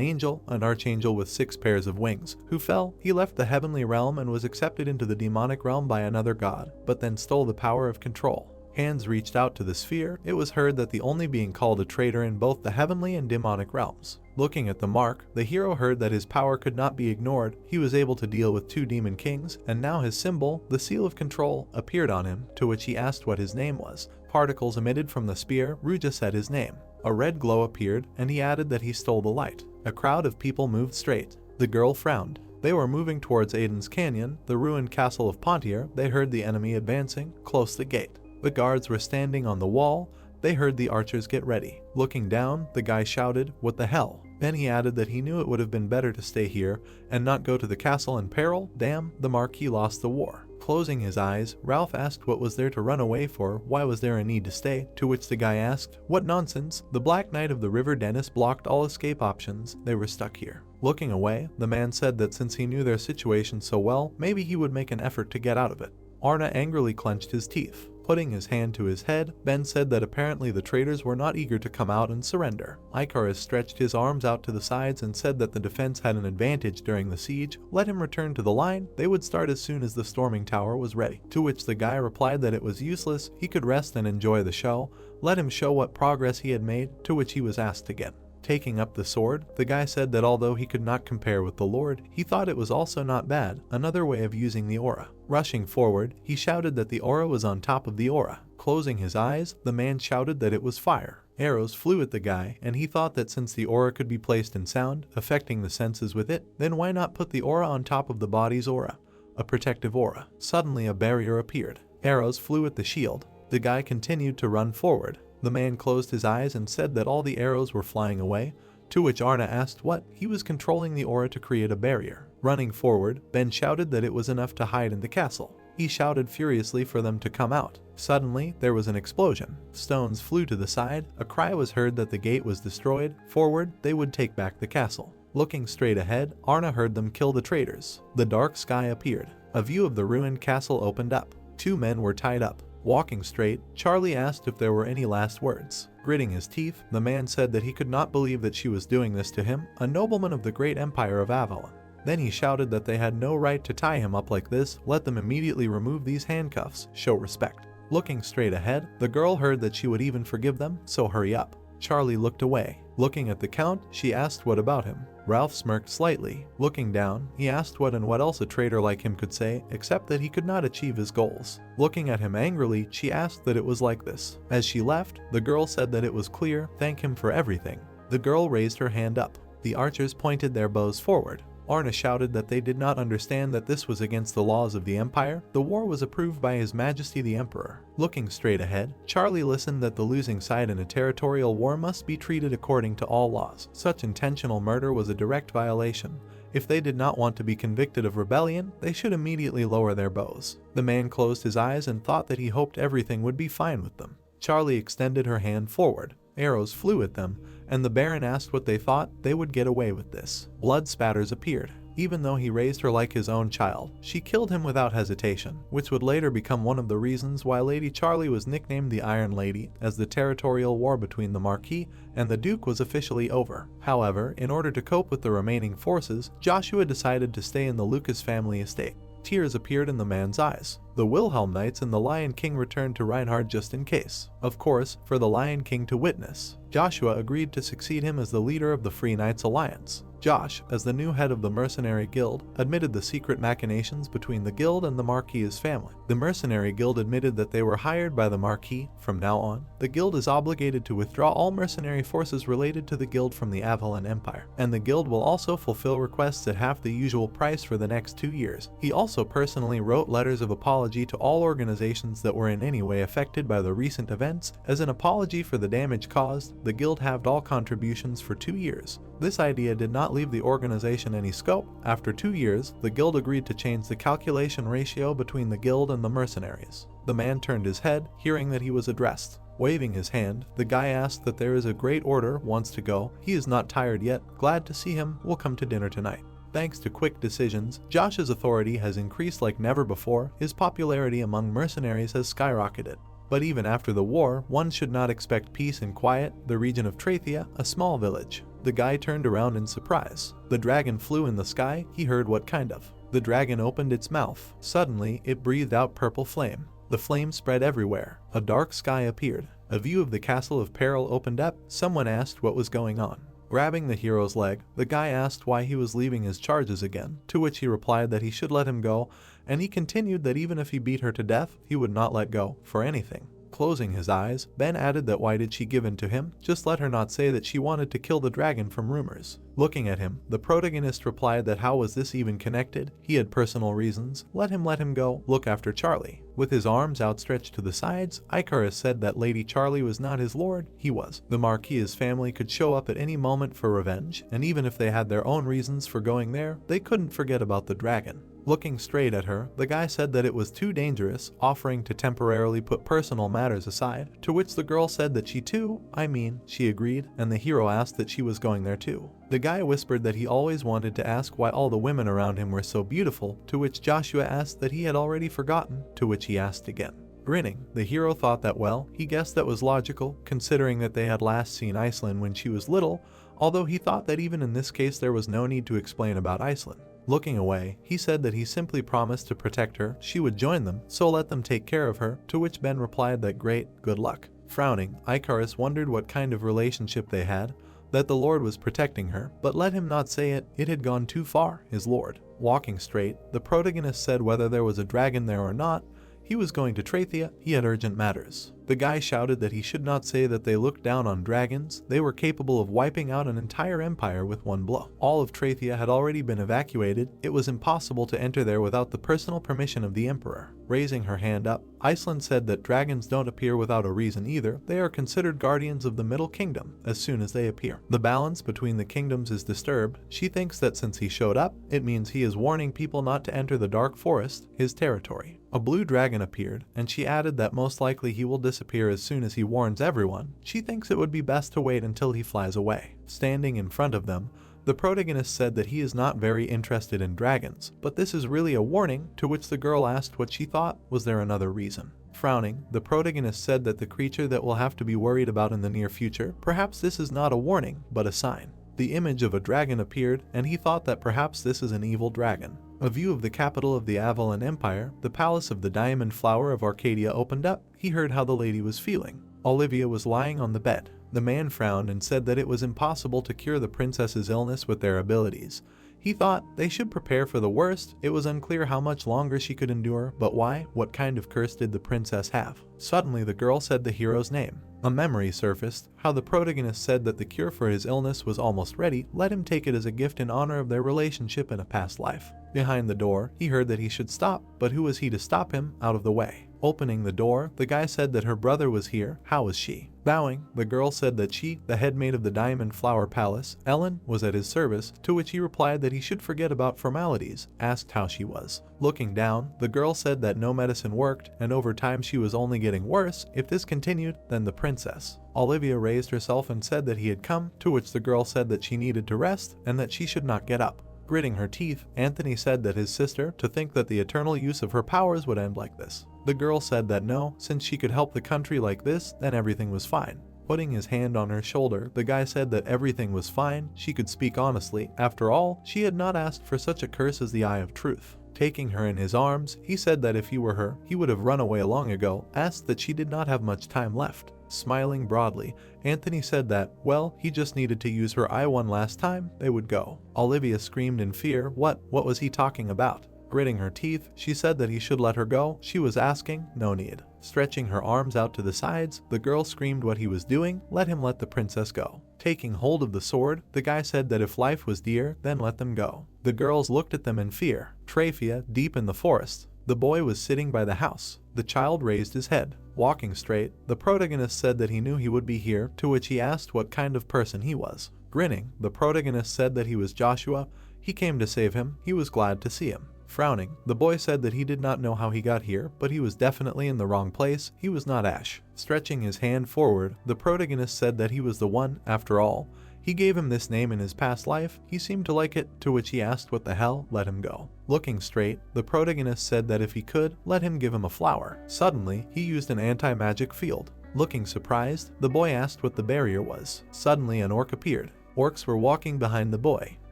angel, an archangel with 6 pairs of wings, who fell. He left the heavenly realm and was accepted into the demonic realm by another god, but then stole the power of control. Hands reached out to the sphere. It was heard that the only being called a traitor in both the heavenly and demonic realms. Looking at the mark, the hero heard that his power could not be ignored. He was able to deal with 2 demon kings, and now his symbol, the seal of control, appeared on him, to which he asked what his name was. Particles emitted from the spear. Ruja said his name. A red glow appeared, and he added that he stole the light. A crowd of people moved straight. The girl frowned. They were moving towards Aiden's Canyon, the ruined castle of Pontier. They heard the enemy advancing, close the gate. The guards were standing on the wall. They heard the archers get ready. Looking down, the guy shouted, "What the hell?" Then he added that he knew it would have been better to stay here and not go to the castle in peril. Damn, the Marquis lost the war. Closing his eyes, Ralph asked what was there to run away for, why was there a need to stay, to which the guy asked, "What nonsense." The Black Knight of the River Dennis blocked all escape options. They were stuck here. Looking away, the man said that since he knew their situation so well, maybe he would make an effort to get out of it. Arna angrily clenched his teeth. Putting his hand to his head, Ben said that apparently the traitors were not eager to come out and surrender. Icarus stretched his arms out to the sides and said that the defense had an advantage during the siege. Let him return to the line. They would start as soon as the storming tower was ready. To which the guy replied that it was useless. He could rest and enjoy the show. Let him show what progress he had made, to which he was asked again. Taking up the sword, the guy said that although he could not compare with the Lord, he thought it was also not bad, another way of using the aura. Rushing forward, he shouted that the aura was on top of the aura. Closing his eyes, the man shouted that it was fire. Arrows flew at the guy, and he thought that since the aura could be placed in sound, affecting the senses with it, then why not put the aura on top of the body's aura? A protective aura. Suddenly a barrier appeared. Arrows flew at the shield. The guy continued to run forward. The man closed his eyes and said that all the arrows were flying away. to which Arna asked what. He was controlling the aura to create a barrier. Running forward, Ben shouted that it was enough to hide in the castle. He shouted furiously for them to come out. Suddenly, there was an explosion. Stones flew to the side. A cry was heard that the gate was destroyed. Forward, they would take back the castle. Looking straight ahead, Arna heard them kill the traitors. The dark sky appeared. A view of the ruined castle opened up. 2 men were tied up. Walking straight, Charlie asked if there were any last words. Gritting his teeth, the man said that he could not believe that she was doing this to him, a nobleman of the great empire of Avalon. Then he shouted that they had no right to tie him up like this. Let them immediately remove these handcuffs. Show respect. Looking straight ahead, the girl heard that she would even forgive them, so hurry up. Charlie looked away. Looking at the Count, she asked what about him. Ralph smirked slightly. Looking down, he asked what and what else a traitor like him could say, except that he could not achieve his goals. Looking at him angrily, she asked that it was like this. As she left, the girl said that it was clear. Thank him for everything. The girl raised her hand up. The archers pointed their bows forward. Arna shouted that they did not understand that this was against the laws of the Empire. The war was approved by His Majesty the Emperor. Looking straight ahead, Charlie listened that the losing side in a territorial war must be treated according to all laws. Such intentional murder was a direct violation. If they did not want to be convicted of rebellion, they should immediately lower their bows. The man closed his eyes and thought that he hoped everything would be fine with them. Charlie extended her hand forward. Arrows flew at them, and the Baron asked what they thought they would get away with this. Blood spatters appeared. Even though he raised her like his own child, she killed him without hesitation, which would later become one of the reasons why Lady Charlie was nicknamed the Iron Lady, as the territorial war between the Marquis and the Duke was officially over. However, in order to cope with the remaining forces, Joshua decided to stay in the Lucas family estate. Tears appeared in the man's eyes. The Wilhelm Knights and the Lion King returned to Reinhard just in case. Of course, for the Lion King to witness. Joshua agreed to succeed him as the leader of the Free Knights Alliance. Josh, as the new head of the Mercenary Guild, admitted the secret machinations between the guild and the Marquis's family. The Mercenary Guild admitted that they were hired by the Marquis. From now on, the guild is obligated to withdraw all mercenary forces related to the guild from the Avalon Empire, and the guild will also fulfill requests at half the usual price for the next 2 years. He also personally wrote letters of apology to all organizations that were in any way affected by the recent events. As an apology for the damage caused, the guild halved all contributions for 2 years. This idea did not leave the organization any scope. After 2 years, the guild agreed to change the calculation ratio between the guild and the mercenaries. The man turned his head, hearing that he was addressed. Waving his hand, the guy asked that there is a great order, wants to go. He is not tired yet. Glad to see him. Will come to dinner tonight. Thanks to quick decisions, Josh's authority has increased like never before. His popularity among mercenaries has skyrocketed. But even after the war, one should not expect peace and quiet. The region of Trathia, a small village. The guy turned around in surprise. The dragon flew in the sky. He heard what kind of. The dragon opened its mouth. Suddenly, it breathed out purple flame. The flame spread everywhere. A dark sky appeared. A view of the Castle of Peril opened up. Someone asked what was going on. Grabbing the hero's leg, the guy asked why he was leaving his charges again, to which he replied that he should let him go, and he continued that even if he beat her to death, he would not let go, for anything. Closing his eyes, Ben added that why did she give in to him? Just let her not say that she wanted to kill the dragon from rumors. Looking at him, the protagonist replied that how was this even connected? He had personal reasons. Let him go. Look after Charlie. With his arms outstretched to the sides, Icarus said that Lady Charlie was not his lord, he was. The Marquis's family could show up at any moment for revenge, and even if they had their own reasons for going there, they couldn't forget about the dragon. Looking straight at her, the guy said that it was too dangerous, offering to temporarily put personal matters aside, to which the girl said that she agreed, and the hero asked that she was going there too. The guy whispered that he always wanted to ask why all the women around him were so beautiful, to which Joshua asked that he had already forgotten, to which he asked again. Grinning, the hero thought that he guessed that was logical, considering that they had last seen Iceland when she was little, although he thought that even in this case there was no need to explain about Iceland. Looking away, he said that he simply promised to protect her, she would join them, so let them take care of her, to which Ben replied that great, good luck. Frowning, Icarus wondered what kind of relationship they had, that the Lord was protecting her, but let him not say it, it had gone too far, his Lord. Walking straight, the protagonist said whether there was a dragon there or not, he was going to Trathia, he had urgent matters. The guy shouted that he should not say that they looked down on dragons. They were capable of wiping out an entire empire with one blow. All of Trathia had already been evacuated. It was impossible to enter there without the personal permission of the emperor. Raising her hand up, Iceland said that dragons don't appear without a reason either. They are considered guardians of the Middle Kingdom as soon as they appear. The balance between the kingdoms is disturbed. She thinks that since he showed up, it means he is warning people not to enter the Dark Forest, his territory. A blue dragon appeared, and she added that most likely he will disappear as soon as he warns everyone. She thinks it would be best to wait until he flies away. Standing in front of them, the protagonist said that he is not very interested in dragons, but this is really a warning, to which the girl asked what she thought. Was there another reason? Frowning, the protagonist said that the creature that will have to be worried about in the near future, perhaps this is not a warning, but a sign. The image of a dragon appeared, and he thought that perhaps this is an evil dragon. A view of the capital of the Avalon Empire, the palace of the Diamond Flower of Arcadia, opened up. He heard how the lady was feeling. Olivia was lying on the bed. The man frowned and said that it was impossible to cure the princess's illness with their abilities. He thought they should prepare for the worst. It was unclear how much longer she could endure, but why? What kind of curse did the princess have? Suddenly the girl said the hero's name. A memory surfaced, how the protagonist said that the cure for his illness was almost ready. Let him take it as a gift in honor of their relationship in a past life. Behind the door, he heard that he should stop, but who was he to stop him? Out of the way. Opening the door, the guy said that her brother was here. How was she? Bowing, the girl said that she, the head maid of the Diamond Flower Palace, Ellen, was at his service, to which he replied that he should forget about formalities, asked how she was. Looking down, the girl said that no medicine worked, and over time she was only getting worse. If this continued, then the princess. Olivia raised herself and said that he had come, to which the girl said that she needed to rest, and that she should not get up. Gritting her teeth, Anthony said that his sister, to think that the eternal use of her powers would end like this. The girl said that no, since she could help the country like this, then everything was fine. Putting his hand on her shoulder, the guy said that everything was fine. She could speak honestly. After all, she had not asked for such a curse as the Eye of Truth. Taking her in his arms, he said that if he were her, he would have run away long ago, asked that she did not have much time left. Smiling broadly, Anthony said that, well, he just needed to use her eye one last time, they would go. Olivia screamed in fear. What was he talking about? Gritting her teeth, she said that he should let her go. She was asking, no need. Stretching her arms out to the sides, the girl screamed what he was doing. Let him let the princess go. Taking hold of the sword, the guy said that if life was dear, then let them go. The girls looked at them in fear. Trathia, deep in the forest. The boy was sitting by the house. The child raised his head. Walking straight, the protagonist said that he knew he would be here, to which he asked what kind of person he was. Grinning, the protagonist said that he was Joshua. He came to save him. He was glad to see him. Frowning, the boy said that he did not know how he got here, but he was definitely in the wrong place. He was not Ash. Stretching his hand forward, the protagonist said that he was the one, after all. He gave him this name in his past life. He seemed to like it, to which he asked what the hell. Let him go. Looking straight, the protagonist said that if he could, let him give him a flower. Suddenly, he used an anti-magic field. Looking surprised, the boy asked what the barrier was. Suddenly an orc appeared. Orcs were walking behind the boy.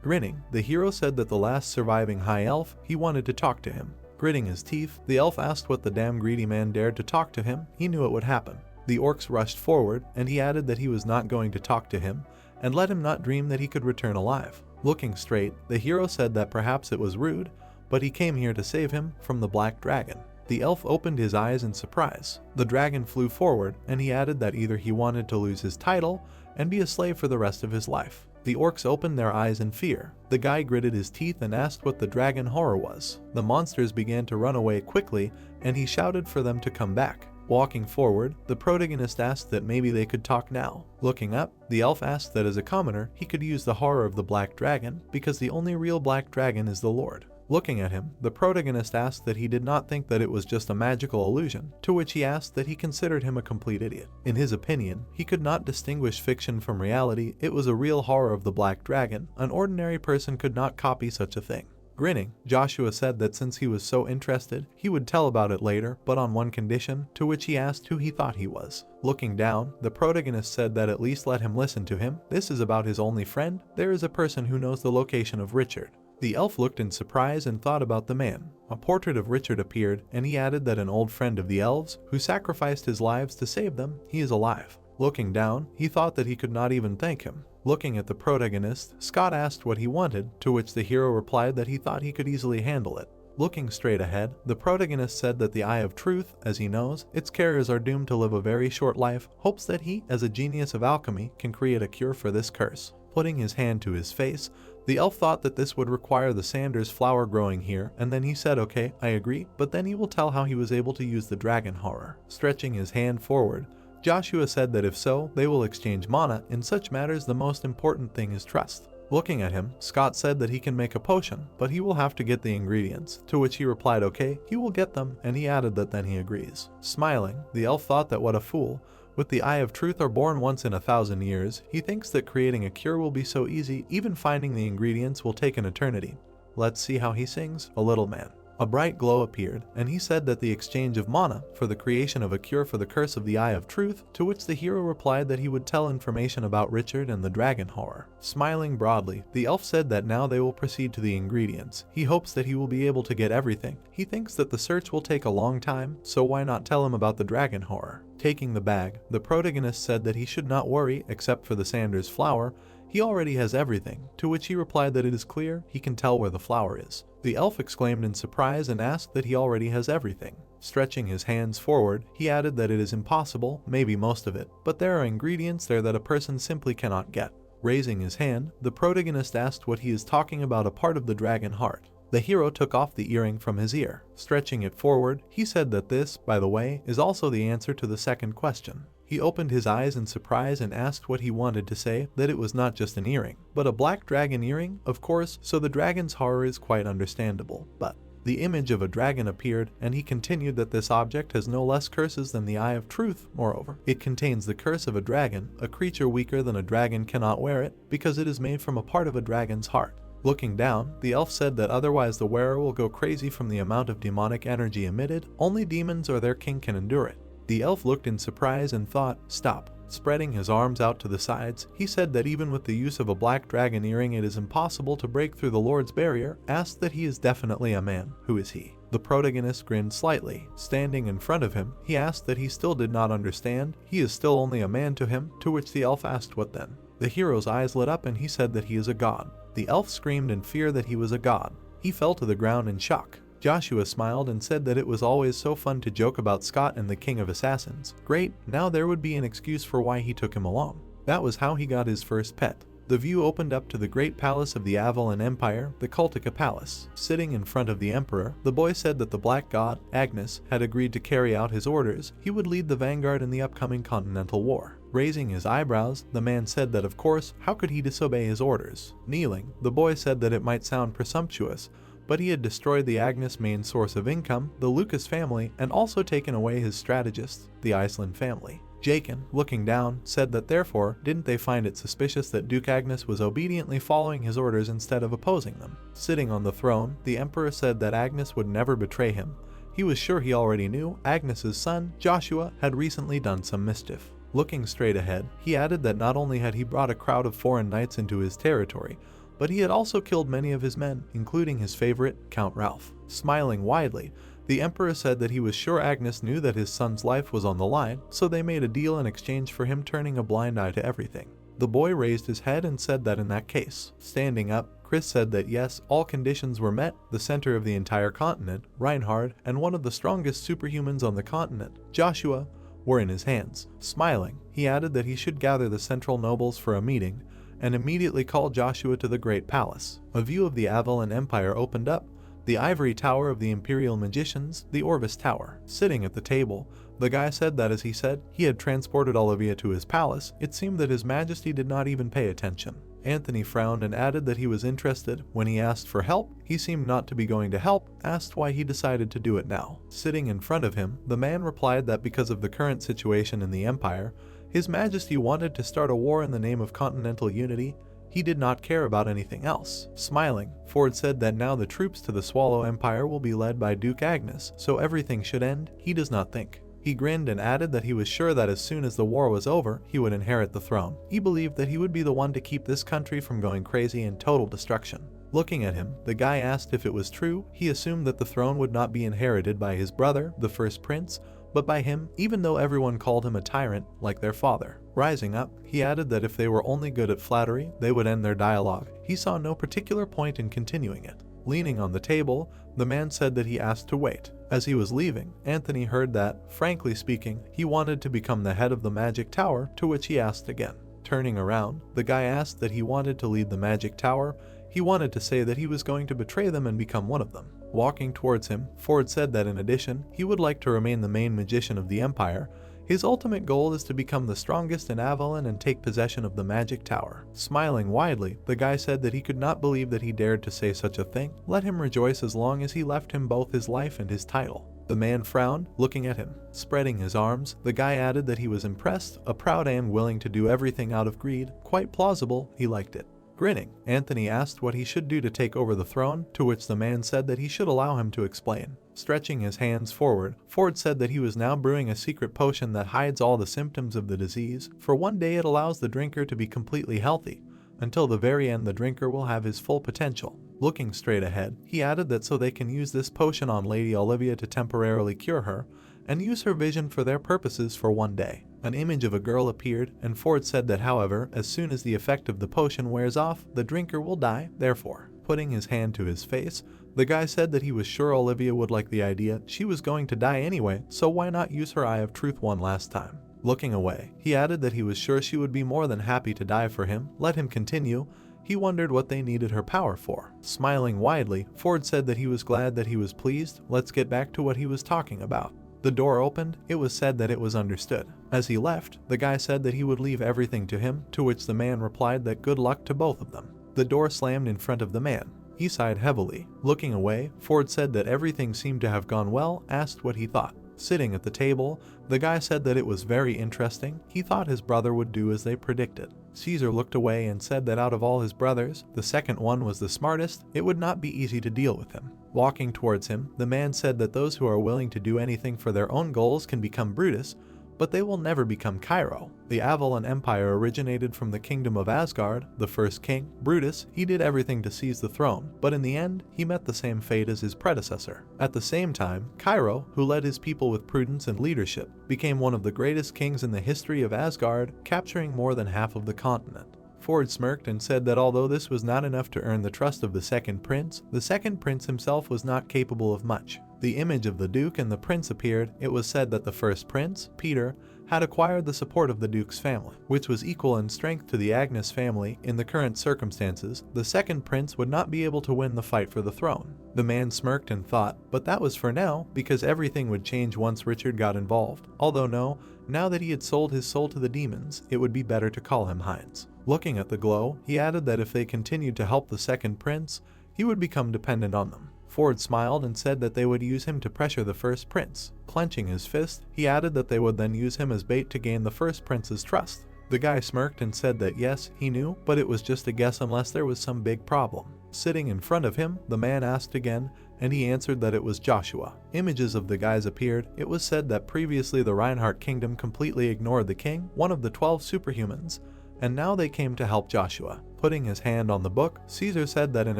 Grinning, the hero said that the last surviving high elf, he wanted to talk to him. Gritting his teeth, the elf asked what the damn greedy man dared to talk to him. He knew it would happen. The orcs rushed forward, and he added that he was not going to talk to him, and let him not dream that he could return alive. Looking straight, the hero said that perhaps it was rude, but he came here to save him from the black dragon. The elf opened his eyes in surprise. The dragon flew forward, and he added that either he wanted to lose his title and be a slave for the rest of his life. The orcs opened their eyes in fear. The guy gritted his teeth and asked what the dragon horror was. The monsters began to run away quickly, and he shouted for them to come back. Walking forward, the protagonist asked that maybe they could talk now. Looking up, the elf asked that as a commoner, he could use the horror of the black dragon, because the only real black dragon is the Lord. Looking at him, the protagonist asked that he did not think that it was just a magical illusion, to which he asked that he considered him a complete idiot. In his opinion, he could not distinguish fiction from reality. It was a real horror of the black dragon. An ordinary person could not copy such a thing. Grinning, Joshua said that since he was so interested, he would tell about it later, but on one condition, to which he asked who he thought he was. Looking down, the protagonist said that at least let him listen to him. This is about his only friend. There is a person who knows the location of Richard. The elf looked in surprise and thought about the man. A portrait of Richard appeared, and he added that an old friend of the elves, who sacrificed his lives to save them, he is alive. Looking down, he thought that he could not even thank him. Looking at the protagonist, Scott asked what he wanted, to which the hero replied that he thought he could easily handle it. Looking straight ahead, the protagonist said that the Eye of Truth, as he knows, its carriers are doomed to live a very short life, hopes that he, as a genius of alchemy, can create a cure for this curse. Putting his hand to his face, the elf thought that this would require the Sanders flower growing here, and then he said, okay, I agree, but then he will tell how he was able to use the dragon horror. Stretching his hand forward, Joshua said that if so, they will exchange mana. In such matters, the most important thing is trust. Looking at him, Scott said that he can make a potion, but he will have to get the ingredients, to which he replied okay, he will get them, and he added that then he agrees. Smiling, the elf thought that what a fool. With the Eye of Truth are born once in 1,000 years, he thinks that creating a cure will be so easy, even finding the ingredients will take an eternity. Let's see how he sings, A Little Man. A bright glow appeared, and he said that the exchange of mana for the creation of a cure for the curse of the Eye of Truth, to which the hero replied that he would tell information about Richard and the dragon horror. Smiling broadly, the elf said that now they will proceed to the ingredients. He hopes that he will be able to get everything. He thinks that the search will take a long time, so why not tell him about the dragon horror? Taking the bag, the protagonist said that he should not worry except for the Sanders flower. He already has everything, to which he replied that it is clear he can tell where the flower is. The elf exclaimed in surprise and asked that he already has everything. Stretching his hands forward, he added that it is impossible, maybe most of it, but there are ingredients there that a person simply cannot get. Raising his hand, the protagonist asked what he is talking about, a part of the dragon heart. The hero took off the earring from his ear. Stretching it forward, he said that this, by the way, is also the answer to the second question. He opened his eyes in surprise and asked what he wanted to say, that it was not just an earring, but a black dragon earring, of course, so the dragon's horror is quite understandable. But the image of a dragon appeared, and he continued that this object has no less curses than the Eye of Truth. Moreover, it contains the curse of a dragon. A creature weaker than a dragon cannot wear it, because it is made from a part of a dragon's heart. Looking down, the elf said that otherwise the wearer will go crazy from the amount of demonic energy emitted. Only demons or their king can endure it. The elf looked in surprise and thought, stop. Spreading his arms out to the sides, he said that even with the use of a black dragon earring it is impossible to break through the Lord's barrier, asked that he is definitely a man. Who is he? The protagonist grinned slightly. Standing in front of him, he asked that he still did not understand. He is still only a man to him, to which the elf asked what then. The hero's eyes lit up and he said that he is a god. The elf screamed in fear that he was a god. He fell to the ground in shock. Joshua smiled and said that it was always so fun to joke about Scott and the King of Assassins. Great, now there would be an excuse for why he took him along. That was how he got his first pet. The view opened up to the great palace of the Avalon Empire, the Cultica Palace. Sitting in front of the emperor, the boy said that the black god, Agnes, had agreed to carry out his orders. He would lead the vanguard in the upcoming Continental War. Raising his eyebrows, the man said that of course, how could he disobey his orders? Kneeling, the boy said that it might sound presumptuous, but he had destroyed the Agnes' main source of income, the Lucas family, and also taken away his strategist, the Iceland family. Jakin, looking down, said that therefore, didn't they find it suspicious that Duke Agnes was obediently following his orders instead of opposing them? Sitting on the throne, the emperor said that Agnes would never betray him. He was sure he already knew Agnes's son, Joshua, had recently done some mischief. Looking straight ahead, he added that not only had he brought a crowd of foreign knights into his territory, but he had also killed many of his men, including his favorite, Count Ralph. Smiling widely, the emperor said that he was sure Agnes knew that his son's life was on the line, so they made a deal in exchange for him turning a blind eye to everything. The boy raised his head and said that in that case. Standing up, Chris said that yes, all conditions were met. The center of the entire continent, Reinhard, and one of the strongest superhumans on the continent, Joshua, were in his hands. Smiling, he added that he should gather the central nobles for a meeting, and immediately called Joshua to the great palace. A view of the Avalon Empire opened up, the ivory tower of the imperial magicians, the Orvis Tower. Sitting at the table, the guy said that as he said he had transported Olivia to his palace, it seemed that his majesty did not even pay attention. Anthony frowned and added that he was interested. When he asked for help, he seemed not to be going to help, asked why he decided to do it now. Sitting in front of him, the man replied that because of the current situation in the empire, His Majesty wanted to start a war in the name of continental unity. He did not care about anything else. Smiling, Ford said that now the troops to the Swallow Empire will be led by Duke Agnes, so everything should end. He does not think. He grinned and added that he was sure that as soon as the war was over, he would inherit the throne. He believed that he would be the one to keep this country from going crazy in total destruction. Looking at him, the guy asked if it was true. He assumed that the throne would not be inherited by his brother, the first prince, but by him, even though everyone called him a tyrant, like their father. Rising up, he added that if they were only good at flattery, they would end their dialogue. He saw no particular point in continuing it. Leaning on the table, the man said that he asked to wait. As he was leaving, Anthony heard that, frankly speaking, he wanted to become the head of the magic tower, to which he asked again. Turning around, the guy asked that he wanted to lead the magic tower. He wanted to say that he was going to betray them and become one of them. Walking towards him, Ford said that in addition, he would like to remain the main magician of the empire. His ultimate goal is to become the strongest in Avalon and take possession of the magic tower. Smiling widely, the guy said that he could not believe that he dared to say such a thing. Let him rejoice as long as he left him both his life and his title. The man frowned, looking at him. Spreading his arms, the guy added that he was impressed, a proud and willing to do everything out of greed. Quite plausible, he liked it. Grinning, Anthony asked what he should do to take over the throne, to which the man said that he should allow him to explain. Stretching his hands forward, Ford said that he was now brewing a secret potion that hides all the symptoms of the disease. For one day it allows the drinker to be completely healthy. Until the very end the drinker will have his full potential. Looking straight ahead, he added that so they can use this potion on Lady Olivia to temporarily cure her, and use her vision for their purposes for one day. An image of a girl appeared, and Ford said that however, as soon as the effect of the potion wears off, the drinker will die. Therefore, putting his hand to his face, the guy said that he was sure Olivia would like the idea. She was going to die anyway, so why not use her eye of truth one last time? Looking away, he added that he was sure she would be more than happy to die for him. Let him continue. He wondered what they needed her power for. Smiling widely, Ford said that he was glad that he was pleased. Let's get back to what he was talking about. The door opened. It was said that it was understood. As he left, the guy said that he would leave everything to him, to which the man replied that good luck to both of them. The door slammed in front of the man. He sighed heavily. Looking away, Ford said that everything seemed to have gone well, asked what he thought. Sitting at the table, the guy said that it was very interesting. He thought his brother would do as they predicted. Caesar looked away and said that out of all his brothers, the second one was the smartest. It would not be easy to deal with him. Walking towards him, the man said that those who are willing to do anything for their own goals can become Brutus, but they will never become Cairo. The Avalon Empire originated from the kingdom of Asgard. The first king, Brutus, he did everything to seize the throne, but in the end, he met the same fate as his predecessor. At the same time, Cairo, who led his people with prudence and leadership, became one of the greatest kings in the history of Asgard, capturing more than half of the continent. Ford smirked and said that although this was not enough to earn the trust of the second prince himself was not capable of much. The image of the Duke and the Prince appeared. It was said that the first prince, Peter, had acquired the support of the Duke's family, which was equal in strength to the Agnes family. In the current circumstances, the second prince would not be able to win the fight for the throne. The man smirked and thought, but that was for now, because everything would change once Richard got involved. Although no, now that he had sold his soul to the demons, it would be better to call him Heinz. Looking at the glow, he added that if they continued to help the second prince, he would become dependent on them. Ford smiled and said that they would use him to pressure the first prince. Clenching his fist, he added that they would then use him as bait to gain the first prince's trust. The guy smirked and said that yes, he knew, but it was just a guess unless there was some big problem. Sitting in front of him, the man asked again, and he answered that it was Joshua. Images of the guys appeared. It was said that previously the Reinhardt kingdom completely ignored the king, one of the 12 superhumans, and now they came to help Joshua. Putting his hand on the book, Caesar said that in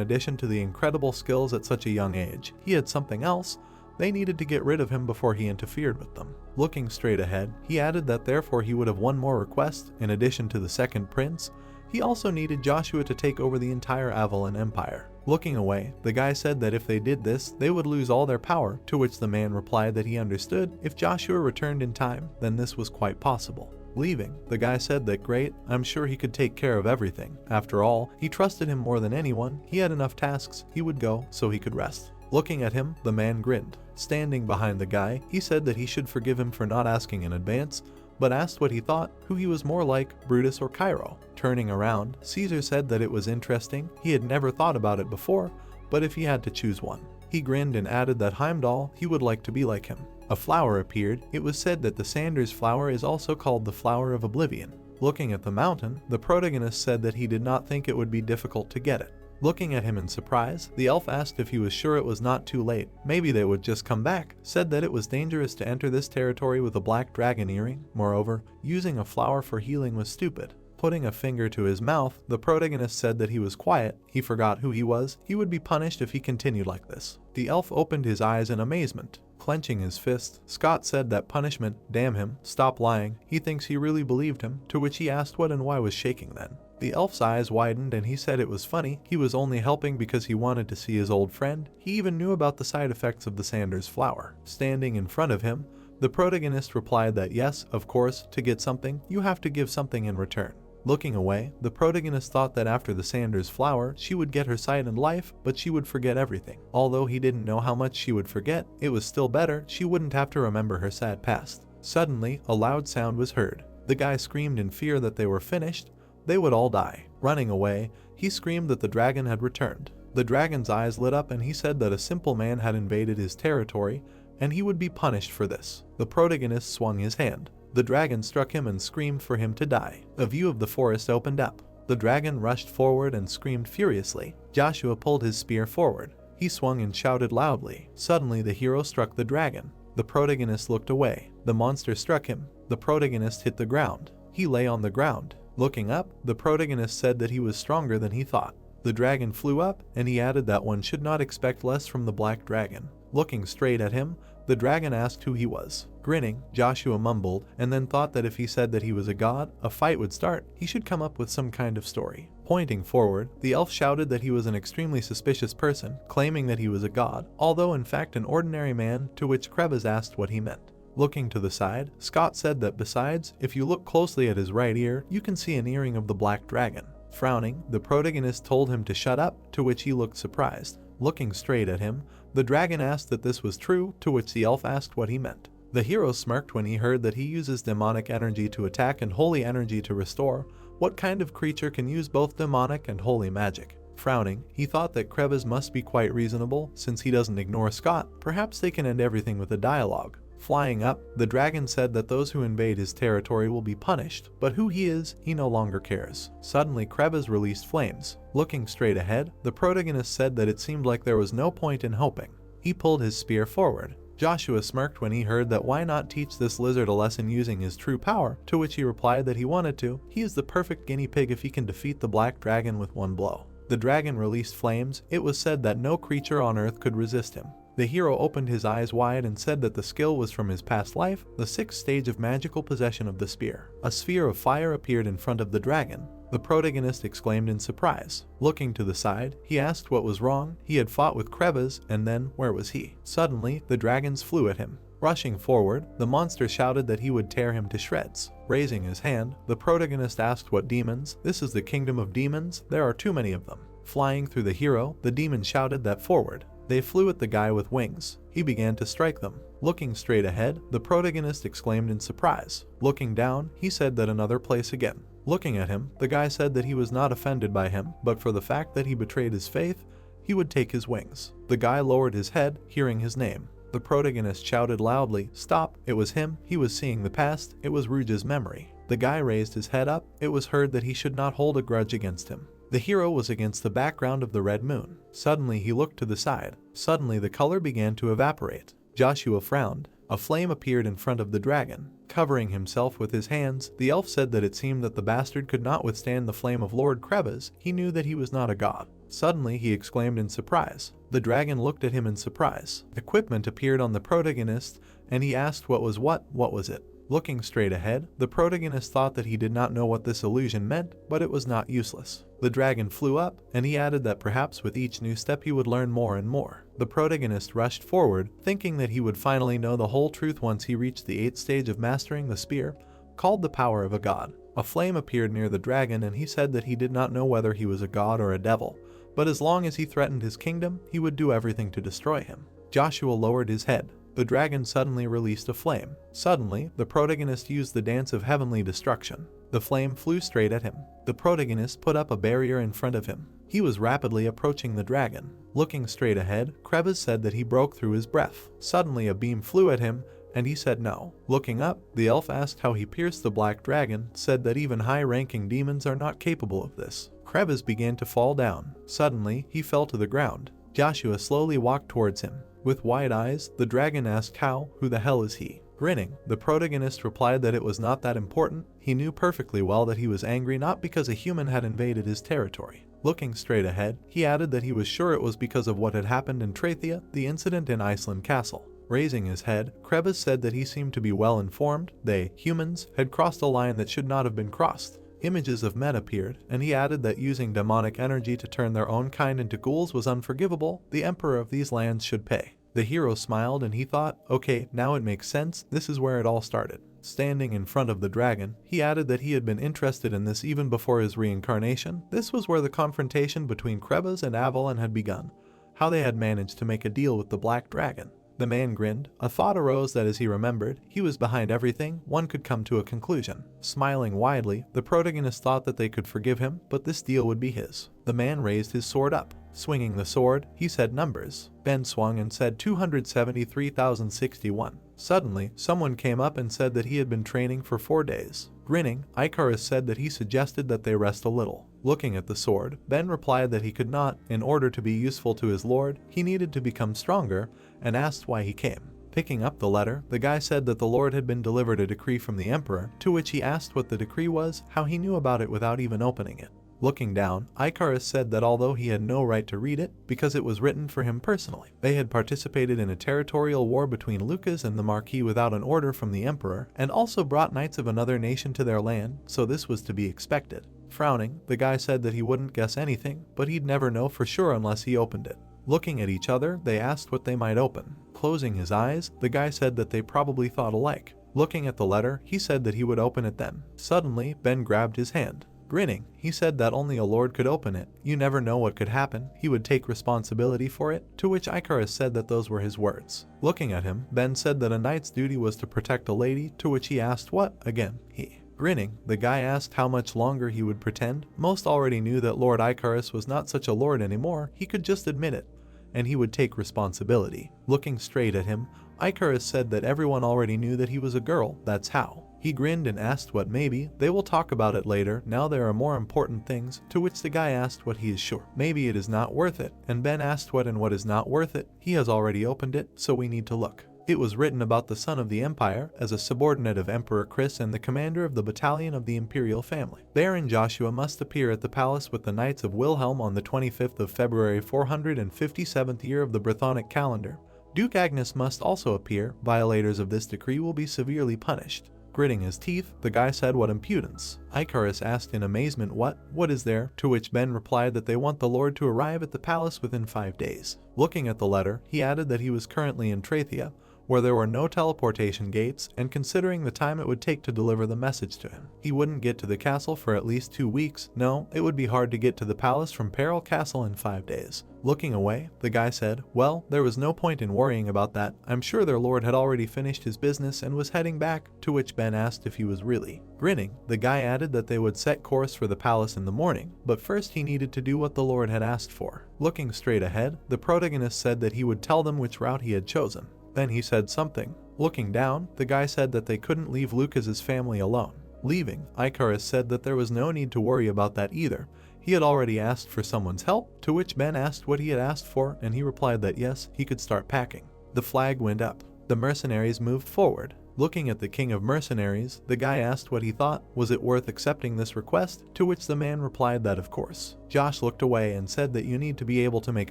addition to the incredible skills at such a young age, he had something else. They needed to get rid of him before he interfered with them. Looking straight ahead, he added that therefore he would have one more request. In addition to the second prince, he also needed Joshua to take over the entire Avalon Empire. Looking away, the guy said that if they did this, they would lose all their power, to which the man replied that he understood. If Joshua returned in time, then this was quite possible. Leaving, the guy said that great, I'm sure he could take care of everything. After all, he trusted him more than anyone. He had enough tasks. He would go so he could rest. Looking at him, the man grinned. Standing behind the guy, he said that he should forgive him for not asking in advance, but asked what he thought, who he was more like, Brutus or Cairo. Turning around, Caesar said that it was interesting. He had never thought about it before, but if he had to choose one. He grinned and added that Heimdall, he would like to be like him. A flower appeared. It was said that the Sanders flower is also called the Flower of Oblivion. Looking at the mountain, the protagonist said that he did not think it would be difficult to get it. Looking at him in surprise, the elf asked if he was sure it was not too late. Maybe they would just come back. Said that it was dangerous to enter this territory with a black dragon earring. Moreover, using a flower for healing was stupid. Putting a finger to his mouth, the protagonist said that he was quiet. He forgot who he was. He would be punished if he continued like this. The elf opened his eyes in amazement. Clenching his fist, Scott said that punishment, damn him, stop lying, he thinks he really believed him, to which he asked what and why was shaking then. The elf's eyes widened and he said it was funny, he was only helping because he wanted to see his old friend. He even knew about the side effects of the Sanders flower. Standing in front of him, the protagonist replied that yes, of course, to get something, you have to give something in return. Looking away, the protagonist thought that after the Sanders flower, she would get her sight and life, but she would forget everything. Although he didn't know how much she would forget, it was still better, she wouldn't have to remember her sad past. Suddenly, a loud sound was heard. The guy screamed in fear that they were finished. They would all die. Running away, he screamed that the dragon had returned. The dragon's eyes lit up and he said that a simple man had invaded his territory and he would be punished for this. The protagonist swung his hand. The dragon struck him and screamed for him to die. A view of the forest opened up. The dragon rushed forward and screamed furiously. Joshua pulled his spear forward. He swung and shouted loudly. Suddenly the hero struck the dragon. The protagonist looked away. The monster struck him. The protagonist hit the ground. He lay on the ground. Looking up, the protagonist said that he was stronger than he thought. The dragon flew up, and he added that one should not expect less from the black dragon. Looking straight at him, the dragon asked who he was. Grinning, Joshua mumbled, and then thought that if he said that he was a god, a fight would start. He should come up with some kind of story. Pointing forward, the elf shouted that he was an extremely suspicious person, claiming that he was a god, although in fact an ordinary man, to which Krebs asked what he meant. Looking to the side, Scott said that besides, if you look closely at his right ear, you can see an earring of the black dragon. Frowning, the protagonist told him to shut up, to which he looked surprised. Looking straight at him, the dragon asked that this was true, to which the elf asked what he meant. The hero smirked when he heard that he uses demonic energy to attack and holy energy to restore. What kind of creature can use both demonic and holy magic? Frowning, he thought that Krebs must be quite reasonable, since he doesn't ignore Scott. Perhaps they can end everything with a dialogue. Flying up, the dragon said that those who invade his territory will be punished, but who he is, he no longer cares. Suddenly, Krebs released flames. Looking straight ahead, the protagonist said that it seemed like there was no point in hoping. He pulled his spear forward. Joshua smirked when he heard that why not teach this lizard a lesson using his true power, to which he replied that he wanted to. He is the perfect guinea pig if he can defeat the black dragon with one blow. The dragon released flames. It was said that no creature on earth could resist him. The hero opened his eyes wide and said that the skill was from his past life, the 6th stage of magical possession of the spear. A sphere of fire appeared in front of the dragon. The protagonist exclaimed in surprise. Looking to the side, he asked what was wrong. He had fought with Krebs, and then where was he? Suddenly, the dragons flew at him. Rushing forward, the monster shouted that he would tear him to shreds. Raising his hand, the protagonist asked what demons. This is the kingdom of demons. There are too many of them. Flying through the hero, the demon shouted that forward. They flew at the guy with wings. He began to strike them. Looking straight ahead, the protagonist exclaimed in surprise. Looking down, he said that another place again. Looking at him, the guy said that he was not offended by him, but for the fact that he betrayed his faith, he would take his wings. The guy lowered his head, hearing his name. The protagonist shouted loudly, "Stop!" It was him. He was seeing the past. It was Rouge's memory. The guy raised his head up. It was heard that he should not hold a grudge against him. The hero was against the background of the red moon. Suddenly he looked to the side. Suddenly the color began to evaporate. Joshua frowned. A flame appeared in front of the dragon. Covering himself with his hands, the elf said that it seemed that the bastard could not withstand the flame of Lord Krebs. He knew that he was not a god. Suddenly he exclaimed in surprise. The dragon looked at him in surprise. Equipment appeared on the protagonist, and he asked what was it? Looking straight ahead, the protagonist thought that he did not know what this illusion meant, but it was not useless. The dragon flew up, and he added that perhaps with each new step he would learn more and more. The protagonist rushed forward, thinking that he would finally know the whole truth once he reached the 8th stage of mastering the spear, called the power of a god. A flame appeared near the dragon, and he said that he did not know whether he was a god or a devil, but as long as he threatened his kingdom, he would do everything to destroy him. Joshua lowered his head. The dragon suddenly released a flame. Suddenly, the protagonist used the dance of heavenly destruction. The flame flew straight at him. The protagonist put up a barrier in front of him. He was rapidly approaching the dragon. Looking straight ahead, Krebs said that he broke through his breath. Suddenly a beam flew at him, and he said no. Looking up, the elf asked how he pierced the black dragon, said that even high-ranking demons are not capable of this. Krebs began to fall down. Suddenly, he fell to the ground. Joshua slowly walked towards him. With wide eyes, the dragon asked who the hell is he? Grinning, the protagonist replied that it was not that important. He knew perfectly well that he was angry not because a human had invaded his territory. Looking straight ahead, he added that he was sure it was because of what had happened in Trathia, the incident in Iceland Castle. Raising his head, Krebs said that he seemed to be well informed. They, humans, had crossed a line that should not have been crossed. Images of men appeared, and he added that using demonic energy to turn their own kind into ghouls was unforgivable. The emperor of these lands should pay. The hero smiled and he thought, okay, now it makes sense, this is where it all started. Standing in front of the dragon, he added that he had been interested in this even before his reincarnation. This was where the confrontation between Krebas and Avalon had begun, how they had managed to make a deal with the black dragon. The man grinned. A thought arose that as he remembered, he was behind everything, one could come to a conclusion. Smiling widely, the protagonist thought that they could forgive him, but this deal would be his. The man raised his sword up. Swinging the sword, he said numbers. Ben swung and said 273,061. Suddenly, someone came up and said that he had been training for 4 days. Grinning, Icarus said that he suggested that they rest a little. Looking at the sword, Ben replied that he could not. In order to be useful to his lord, he needed to become stronger, and asked why he came. Picking up the letter, the guy said that the lord had been delivered a decree from the emperor, to which he asked what the decree was, how he knew about it without even opening it. Looking down, Icarus said that although he had no right to read it, because it was written for him personally, they had participated in a territorial war between Lucas and the Marquis without an order from the emperor, and also brought knights of another nation to their land, so this was to be expected. Frowning, the guy said that he wouldn't guess anything, but he'd never know for sure unless he opened it. Looking at each other, they asked what they might open. Closing his eyes, the guy said that they probably thought alike. Looking at the letter, he said that he would open it then. Suddenly, Ben grabbed his hand. Grinning, he said that only a lord could open it. You never know what could happen. He would take responsibility for it, to which Icarus said that those were his words. Looking at him, Ben said that a knight's duty was to protect a lady, to which he asked what, again, he. Grinning, the guy asked how much longer he would pretend. Most already knew that Lord Icarus was not such a lord anymore, he could just admit it, and he would take responsibility. Looking straight at him, Icarus said that everyone already knew that he was a girl, that's how. He grinned and asked what maybe, they will talk about it later, now there are more important things, to which the guy asked what he is sure. Maybe it is not worth it, and Ben asked what and what is not worth it. He has already opened it, so we need to look. It was written about the son of the empire, as a subordinate of Emperor Chris and the commander of the battalion of the imperial family. Baron Joshua must appear at the palace with the Knights of Wilhelm on the 25th of February 457th year of the Brythonic calendar. Duke Agnes must also appear. Violators of this decree will be severely punished. Gritting his teeth, the guy said what impudence. Icarus asked in amazement what is there, to which Ben replied that they want the lord to arrive at the palace within 5 days. Looking at the letter, he added that he was currently in Trathia, where there were no teleportation gates, and considering the time it would take to deliver the message to him, he wouldn't get to the castle for at least 2 weeks. No, it would be hard to get to the palace from Peril Castle in 5 days. Looking away, the guy said, well, there was no point in worrying about that. I'm sure their lord had already finished his business and was heading back, to which Ben asked if he was really. Grinning, the guy added that they would set course for the palace in the morning, but first he needed to do what the lord had asked for. Looking straight ahead, the protagonist said that he would tell them which route he had chosen. Then he said something. Looking down, the guy said that they couldn't leave Lucas's family alone. Leaving, Icarus said that there was no need to worry about that either. He had already asked for someone's help, to which Ben asked what he had asked for, and he replied that yes, he could start packing. The flag went up. The mercenaries moved forward. Looking at the king of mercenaries, the guy asked what he thought. Was it worth accepting this request? To which the man replied that of course. Josh looked away and said that you need to be able to make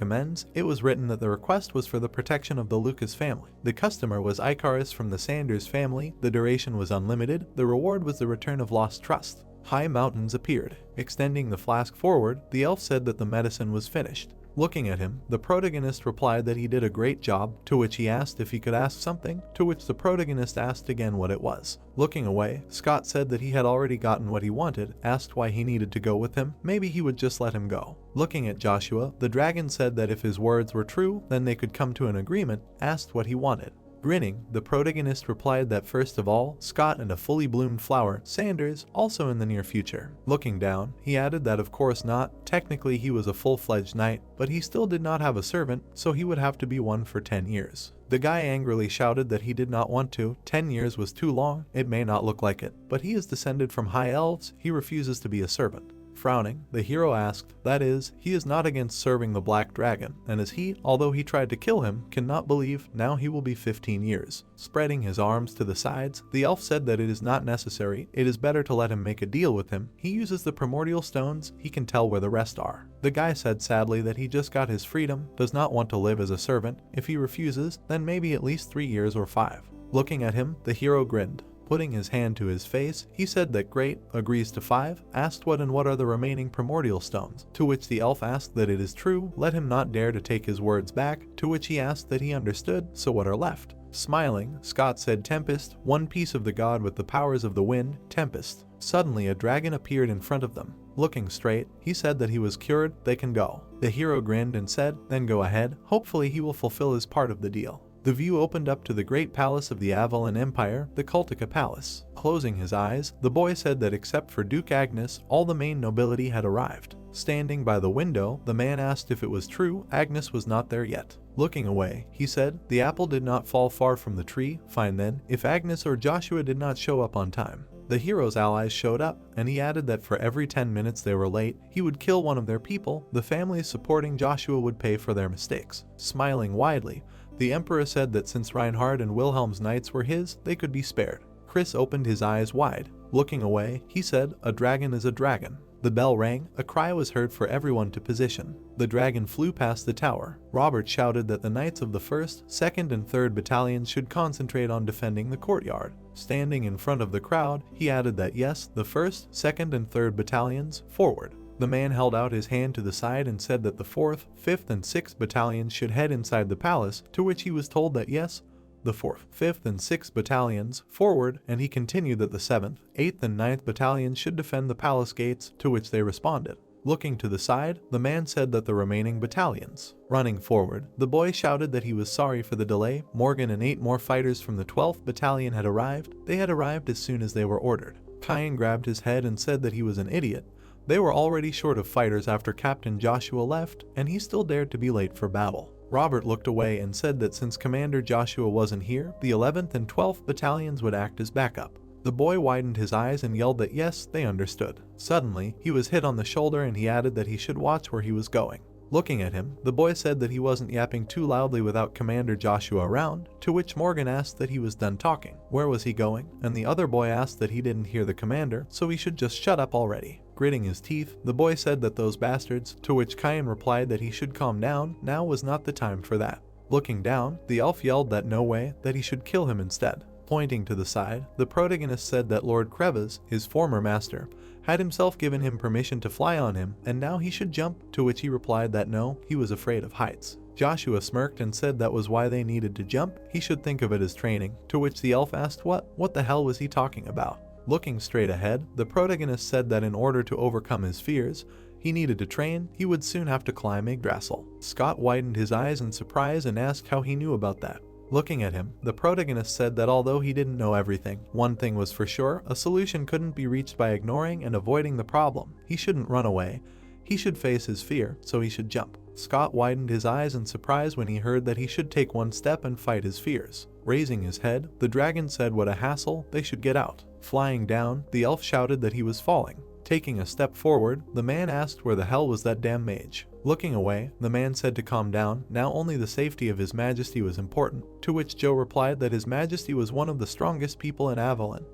amends. It was written that the request was for the protection of the Lucas family. The customer was Icarus from the Sanders family. The duration was unlimited. The reward was the return of lost trust. High mountains appeared. Extending the flask forward, the elf said that the medicine was finished. Looking at him, the protagonist replied that he did a great job, to which he asked if he could ask something, to which the protagonist asked again what it was. Looking away, Scott said that he had already gotten what he wanted, asked why he needed to go with him, maybe he would just let him go. Looking at Joshua, the dragon said that if his words were true, then they could come to an agreement, asked what he wanted. Grinning, the protagonist replied that first of all, Scott and a fully bloomed flower, Sanders, also in the near future. Looking down, he added that of course not, technically he was a full-fledged knight, but he still did not have a servant, so he would have to be one for 10 years. The guy angrily shouted that he did not want to. 10 years was too long, it may not look like it, but he is descended from high elves, he refuses to be a servant. Frowning, the hero asked, that is, he is not against serving the black dragon, and as he, although he tried to kill him, cannot believe, now he will be 15 years. Spreading his arms to the sides, the elf said that it is not necessary, it is better to let him make a deal with him. He uses the primordial stones, he can tell where the rest are. The guy said sadly that he just got his freedom, does not want to live as a servant. If he refuses, then maybe at least 3 years or 5. Looking at him, the hero grinned. Putting his hand to his face, he said that great, agrees to 5, asked what are the remaining primordial stones, to which the elf asked that it is true, let him not dare to take his words back, to which he asked that he understood, so what are left? Smiling, Scott said Tempest, one piece of the god with the powers of the wind, Tempest. Suddenly a dragon appeared in front of them. Looking straight, he said that he was cured, they can go. The hero grinned and said, then go ahead, hopefully he will fulfill his part of the deal. The view opened up to the great palace of the Avalon Empire, the Cultica Palace. Closing his eyes, the boy said that except for Duke Agnes, all the main nobility had arrived. Standing by the window, the man asked if it was true Agnes was not there yet. Looking away, he said, the apple did not fall far from the tree, fine then, if Agnes or Joshua did not show up on time. The hero's allies showed up, and he added that for every 10 minutes they were late, he would kill one of their people, the families supporting Joshua would pay for their mistakes. Smiling widely, the emperor said that since Reinhard and Wilhelm's knights were his, they could be spared. Chris opened his eyes wide. Looking away, he said, a dragon is a dragon. The bell rang, a cry was heard for everyone to position. The dragon flew past the tower. Robert shouted that the knights of the 1st, 2nd, and 3rd battalions should concentrate on defending the courtyard. Standing in front of the crowd, he added that yes, the 1st, 2nd, and 3rd battalions, forward. The man held out his hand to the side and said that the 4th, 5th, and 6th battalions should head inside the palace, to which he was told that yes, the 4th, 5th, and 6th battalions, forward, and he continued that the 7th, 8th, and 9th battalions should defend the palace gates, to which they responded. Looking to the side, the man said that the remaining battalions. Running forward, the boy shouted that he was sorry for the delay. Morgan and 8 more fighters from the 12th battalion had arrived. They had arrived as soon as they were ordered. Kyan grabbed his head and said that he was an idiot. They were already short of fighters after Captain Joshua left, and he still dared to be late for battle. Robert looked away and said that since Commander Joshua wasn't here, the 11th and 12th battalions would act as backup. The boy widened his eyes and yelled that yes, they understood. Suddenly, he was hit on the shoulder and he added that he should watch where he was going. Looking at him, the boy said that he wasn't yapping too loudly without Commander Joshua around, to which Morgan asked that he was done talking. Where was he going? And the other boy asked that he didn't hear the commander, so he should just shut up already. Gritting his teeth, the boy said that those bastards, to which Kyan replied that he should calm down, now was not the time for that. Looking down, the elf yelled that no way, that he should kill him instead. Pointing to the side, the protagonist said that Lord Krevas, his former master, had himself given him permission to fly on him, and now he should jump, to which he replied that no, he was afraid of heights. Joshua smirked and said that was why they needed to jump, he should think of it as training, to which the elf asked what the hell was he talking about? Looking straight ahead, the protagonist said that in order to overcome his fears, he needed to train, he would soon have to climb Yggdrasil. Scott widened his eyes in surprise and asked how he knew about that. Looking at him, the protagonist said that although he didn't know everything, one thing was for sure, a solution couldn't be reached by ignoring and avoiding the problem. He shouldn't run away. He should face his fear, so he should jump. Scott widened his eyes in surprise when he heard that he should take one step and fight his fears. Raising his head, the dragon said what a hassle, they should get out. Flying down, the elf shouted that he was falling. Taking a step forward, the man asked where the hell was that damn mage. Looking away, the man said to calm down, now only the safety of His Majesty was important, to which Joe replied that His Majesty was one of the strongest people in Avalon.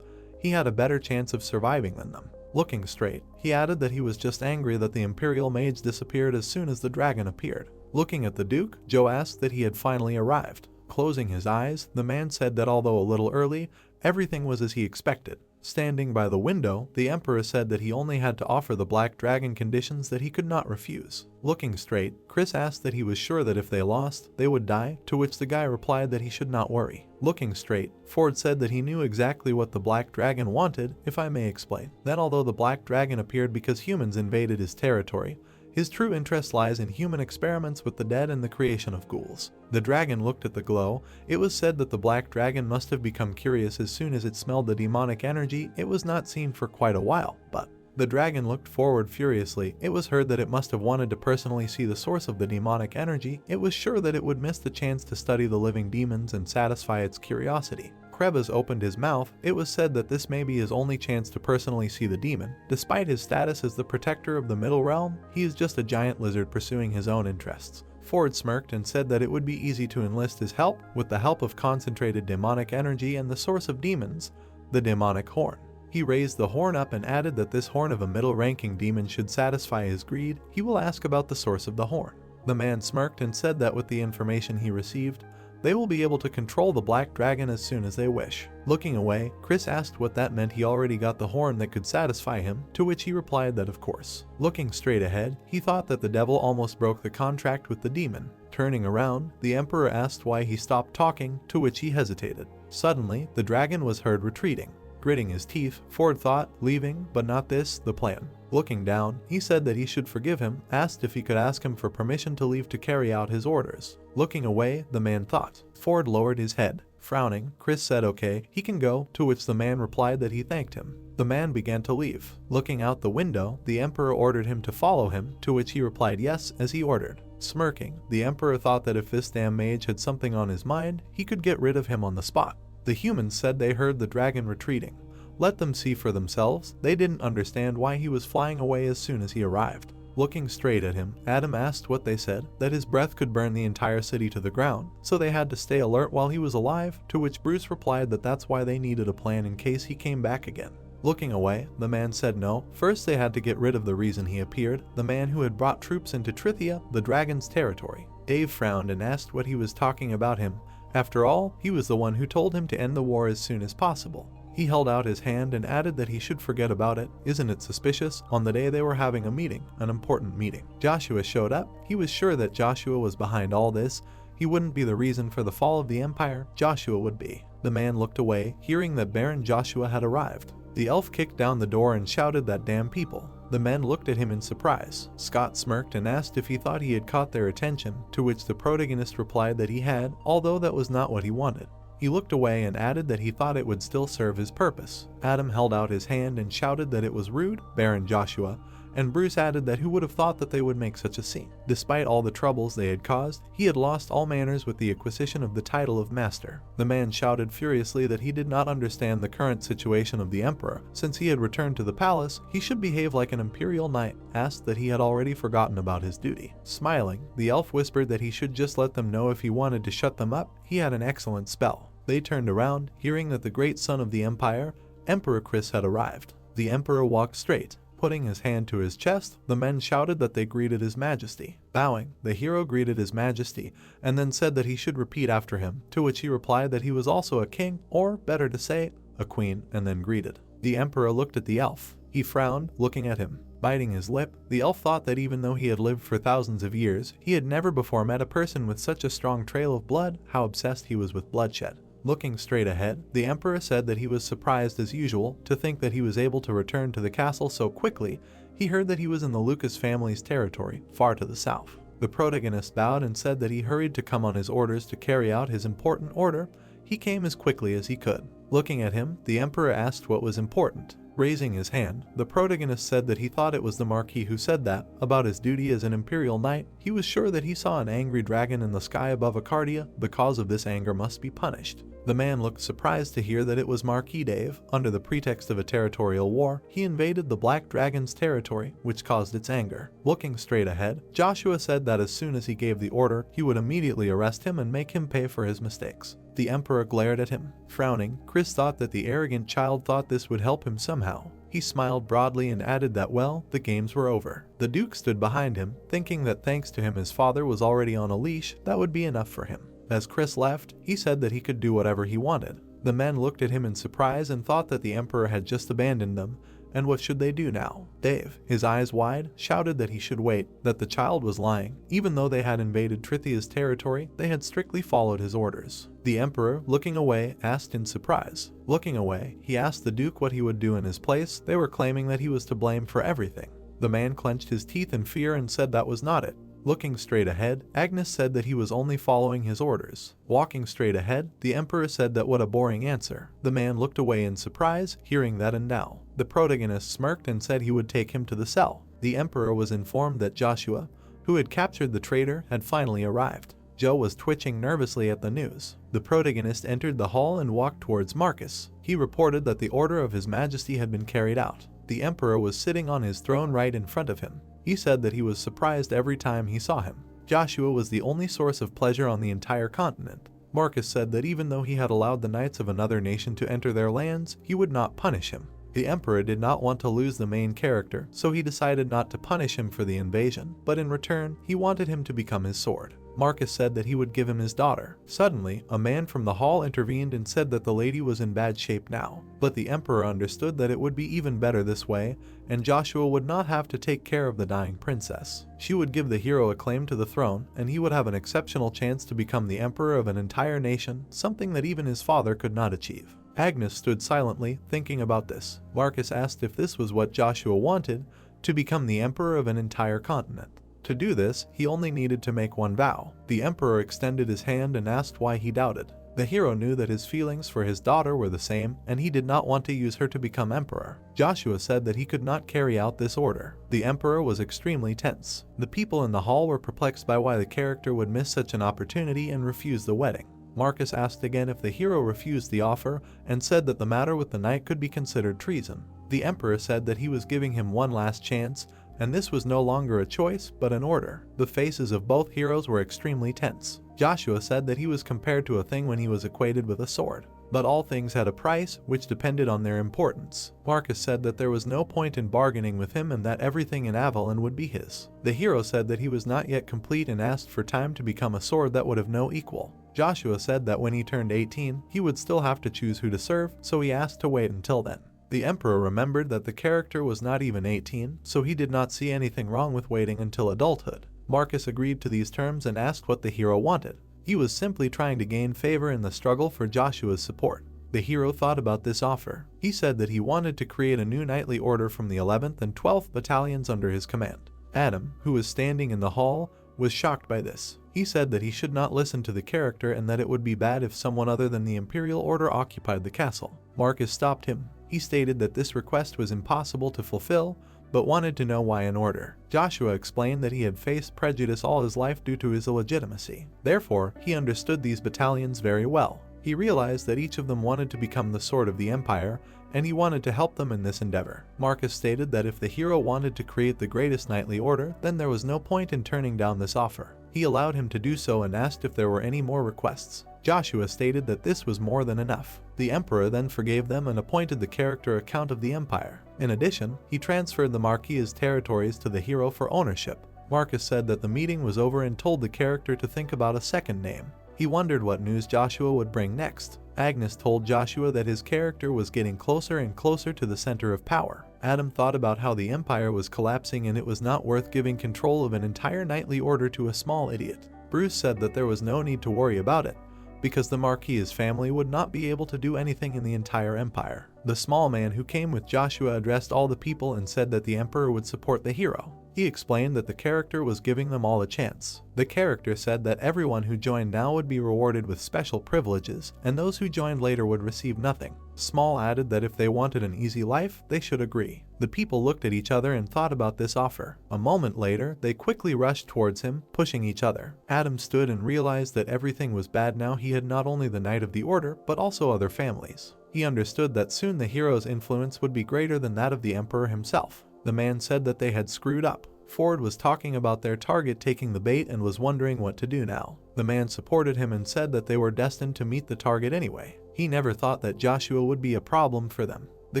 He had a better chance of surviving than them. Looking straight, he added that he was just angry that the Imperial Mage disappeared as soon as the dragon appeared. Looking at the Duke, Joe asked that he had finally arrived. Closing his eyes, the man said that although a little early, everything was as he expected. Standing by the window, the Emperor said that he only had to offer the Black Dragon conditions that he could not refuse. Looking straight, Chris asked that he was sure that if they lost, they would die, to which the guy replied that he should not worry. Looking straight, Ford said that he knew exactly what the Black Dragon wanted, if I may explain. That although the Black Dragon appeared because humans invaded his territory, his true interest lies in human experiments with the dead and the creation of ghouls. The dragon looked at the glow. It was said that the black dragon must have become curious as soon as it smelled the demonic energy. It was not seen for quite a while, but the dragon looked forward furiously. It was heard that it must have wanted to personally see the source of the demonic energy. It was sure that it would miss the chance to study the living demons and satisfy its curiosity. Krevas opened his mouth. It was said that this may be his only chance to personally see the demon. Despite his status as the protector of the Middle Realm, he is just a giant lizard pursuing his own interests. Ford smirked and said that it would be easy to enlist his help with the help of concentrated demonic energy and the source of demons, the demonic horn. He raised the horn up and added that this horn of a middle-ranking demon should satisfy his greed. He will ask about the source of the horn. The man smirked and said that with the information he received, they will be able to control the black dragon as soon as they wish. Looking away, Chris asked what that meant. He already got the horn that could satisfy him, to which he replied that of course. Looking straight ahead, he thought that the devil almost broke the contract with the demon. Turning around, the emperor asked why he stopped talking, to which he hesitated. Suddenly, the dragon was heard retreating. Gritting his teeth, Ford thought, leaving, but not this, the plan. Looking down, he said that he should forgive him, asked if he could ask him for permission to leave to carry out his orders. Looking away, the man thought. Ford lowered his head. Frowning, Chris said okay, he can go, to which the man replied that he thanked him. The man began to leave. Looking out the window, the emperor ordered him to follow him, to which he replied yes, as he ordered. Smirking, the emperor thought that if this damn mage had something on his mind, he could get rid of him on the spot. The humans said they heard the dragon retreating. Let them see for themselves. They didn't understand why he was flying away as soon as he arrived. Looking straight at him, Adam asked what they said, that his breath could burn the entire city to the ground, so they had to stay alert while he was alive, to which Bruce replied that that's why they needed a plan in case he came back again. Looking away, the man said no, first they had to get rid of the reason he appeared, the man who had brought troops into Trithia, the dragon's territory. Dave frowned and asked what he was talking about him. After all, he was the one who told him to end the war as soon as possible. He held out his hand and added that he should forget about it. Isn't it suspicious? On the day they were having a meeting, an important meeting, Joshua showed up. He was sure that Joshua was behind all this. He wouldn't be the reason for the fall of the empire, Joshua would be. The man looked away, hearing that Baron Joshua had arrived. The elf kicked down the door and shouted that damn people. The men looked at him in surprise. Scott smirked and asked if he thought he had caught their attention, to which the protagonist replied that he had, although that was not what he wanted. He looked away and added that he thought it would still serve his purpose. Adam held out his hand and shouted that it was rude, Baron Joshua, and Bruce added that who would have thought that they would make such a scene. Despite all the troubles they had caused, he had lost all manners with the acquisition of the title of master. The man shouted furiously that he did not understand the current situation of the emperor. Since he had returned to the palace, he should behave like an imperial knight, asked that he had already forgotten about his duty. Smiling, the elf whispered that he should just let them know if he wanted to shut them up. He had an excellent spell. They turned around, hearing that the great son of the empire, Emperor Chris, had arrived. The emperor walked straight. Putting his hand to his chest, the men shouted that they greeted His Majesty. Bowing, the hero greeted His Majesty, and then said that he should repeat after him, to which he replied that he was also a king, or, better to say, a queen, and then greeted. The emperor looked at the elf. He frowned, looking at him. Biting his lip, the elf thought that even though he had lived for thousands of years, he had never before met a person with such a strong trail of blood, how obsessed he was with bloodshed. Looking straight ahead, the emperor said that he was surprised as usual to think that he was able to return to the castle so quickly. He heard that he was in the Lucas family's territory, far to the south. The protagonist bowed and said that he hurried to come on his orders to carry out his important order. He came as quickly as he could. Looking at him, the emperor asked what was important. Raising his hand, the protagonist said that he thought it was the Marquis who said that. About his duty as an imperial knight, he was sure that he saw an angry dragon in the sky above Arcadia. The cause of this anger must be punished. The man looked surprised to hear that it was Marquis Dave. Under the pretext of a territorial war, he invaded the Black Dragon's territory, which caused its anger. Looking straight ahead, Joshua said that as soon as he gave the order, he would immediately arrest him and make him pay for his mistakes. The emperor glared at him. Frowning, Chris thought that the arrogant child thought this would help him somehow. He smiled broadly and added that, well, the games were over. The Duke stood behind him, thinking that thanks to him his father was already on a leash, that would be enough for him. As Chris left, he said that he could do whatever he wanted. The men looked at him in surprise and thought that the emperor had just abandoned them, and what should they do now? Dave, his eyes wide, shouted that he should wait, that the child was lying. Even though they had invaded Trithia's territory, they had strictly followed his orders. The emperor, looking away, asked in surprise. Looking away, he asked the Duke what he would do in his place. They were claiming that he was to blame for everything. The man clenched his teeth in fear and said that was not it. Looking straight ahead, Agnes said that he was only following his orders. Walking straight ahead, the emperor said that what a boring answer. The man looked away in surprise, hearing that, and now. The protagonist smirked and said he would take him to the cell. The emperor was informed that Joshua, who had captured the traitor, had finally arrived. Joe was twitching nervously at the news. The protagonist entered the hall and walked towards Marcus. He reported that the order of His Majesty had been carried out. The emperor was sitting on his throne right in front of him. He said that he was surprised every time he saw him. Joshua was the only source of pleasure on the entire continent. Marcus said that even though he had allowed the knights of another nation to enter their lands, he would not punish him. The emperor did not want to lose the main character, so he decided not to punish him for the invasion, but in return, he wanted him to become his sword. Marcus said that he would give him his daughter. Suddenly, a man from the hall intervened and said that the lady was in bad shape now. But the emperor understood that it would be even better this way, and Joshua would not have to take care of the dying princess. She would give the hero a claim to the throne, and he would have an exceptional chance to become the emperor of an entire nation, something that even his father could not achieve. Agnes stood silently, thinking about this. Marcus asked if this was what Joshua wanted, to become the emperor of an entire continent. To do this, he only needed to make one vow. The emperor extended his hand and asked why he doubted. The hero knew that his feelings for his daughter were the same, and he did not want to use her to become emperor. Joshua said that he could not carry out this order. The emperor was extremely tense. The people in the hall were perplexed by why the character would miss such an opportunity and refuse the wedding. Marcus asked again if the hero refused the offer, and said that the matter with the knight could be considered treason. The emperor said that he was giving him one last chance, and this was no longer a choice, but an order. The faces of both heroes were extremely tense. Joshua said that he was compared to a thing when he was equated with a sword. But all things had a price, which depended on their importance. Marcus said that there was no point in bargaining with him and that everything in Avalon would be his. The hero said that he was not yet complete and asked for time to become a sword that would have no equal. Joshua said that when he turned 18, he would still have to choose who to serve, so he asked to wait until then. The emperor remembered that the character was not even 18, so he did not see anything wrong with waiting until adulthood. Marcus agreed to these terms and asked what the hero wanted. He was simply trying to gain favor in the struggle for Joshua's support. The hero thought about this offer. He said that he wanted to create a new knightly order from the 11th and 12th battalions under his command. Adam, who was standing in the hall, was shocked by this. He said that he should not listen to the character and that it would be bad if someone other than the Imperial Order occupied the castle. Marcus stopped him. He stated that this request was impossible to fulfill, but wanted to know why an order. Joshua explained that he had faced prejudice all his life due to his illegitimacy. Therefore, he understood these battalions very well. He realized that each of them wanted to become the sword of the Empire, and he wanted to help them in this endeavor. Marcus stated that if the hero wanted to create the greatest knightly order, then there was no point in turning down this offer. He allowed him to do so and asked if there were any more requests. Joshua stated that this was more than enough. The emperor then forgave them and appointed the character a count of the empire. In addition, he transferred the marquis's territories to the hero for ownership. Marcus said that the meeting was over and told the character to think about a second name. He wondered what news Joshua would bring next. Agnes told Joshua that his character was getting closer and closer to the center of power. Adam thought about how the empire was collapsing and it was not worth giving control of an entire knightly order to a small idiot. Bruce said that there was no need to worry about it, because the Marquis's family would not be able to do anything in the entire empire. The small man who came with Joshua addressed all the people and said that the emperor would support the hero. He explained that the character was giving them all a chance. The character said that everyone who joined now would be rewarded with special privileges, and those who joined later would receive nothing. Small added that if they wanted an easy life, they should agree. The people looked at each other and thought about this offer. A moment later, they quickly rushed towards him, pushing each other. Adam stood and realized that everything was bad now. He had not only the Knight of the Order, but also other families. He understood that soon the hero's influence would be greater than that of the Emperor himself. The man said that they had screwed up. Ford was talking about their target taking the bait and was wondering what to do now. The man supported him and said that they were destined to meet the target anyway. He never thought that Joshua would be a problem for them. The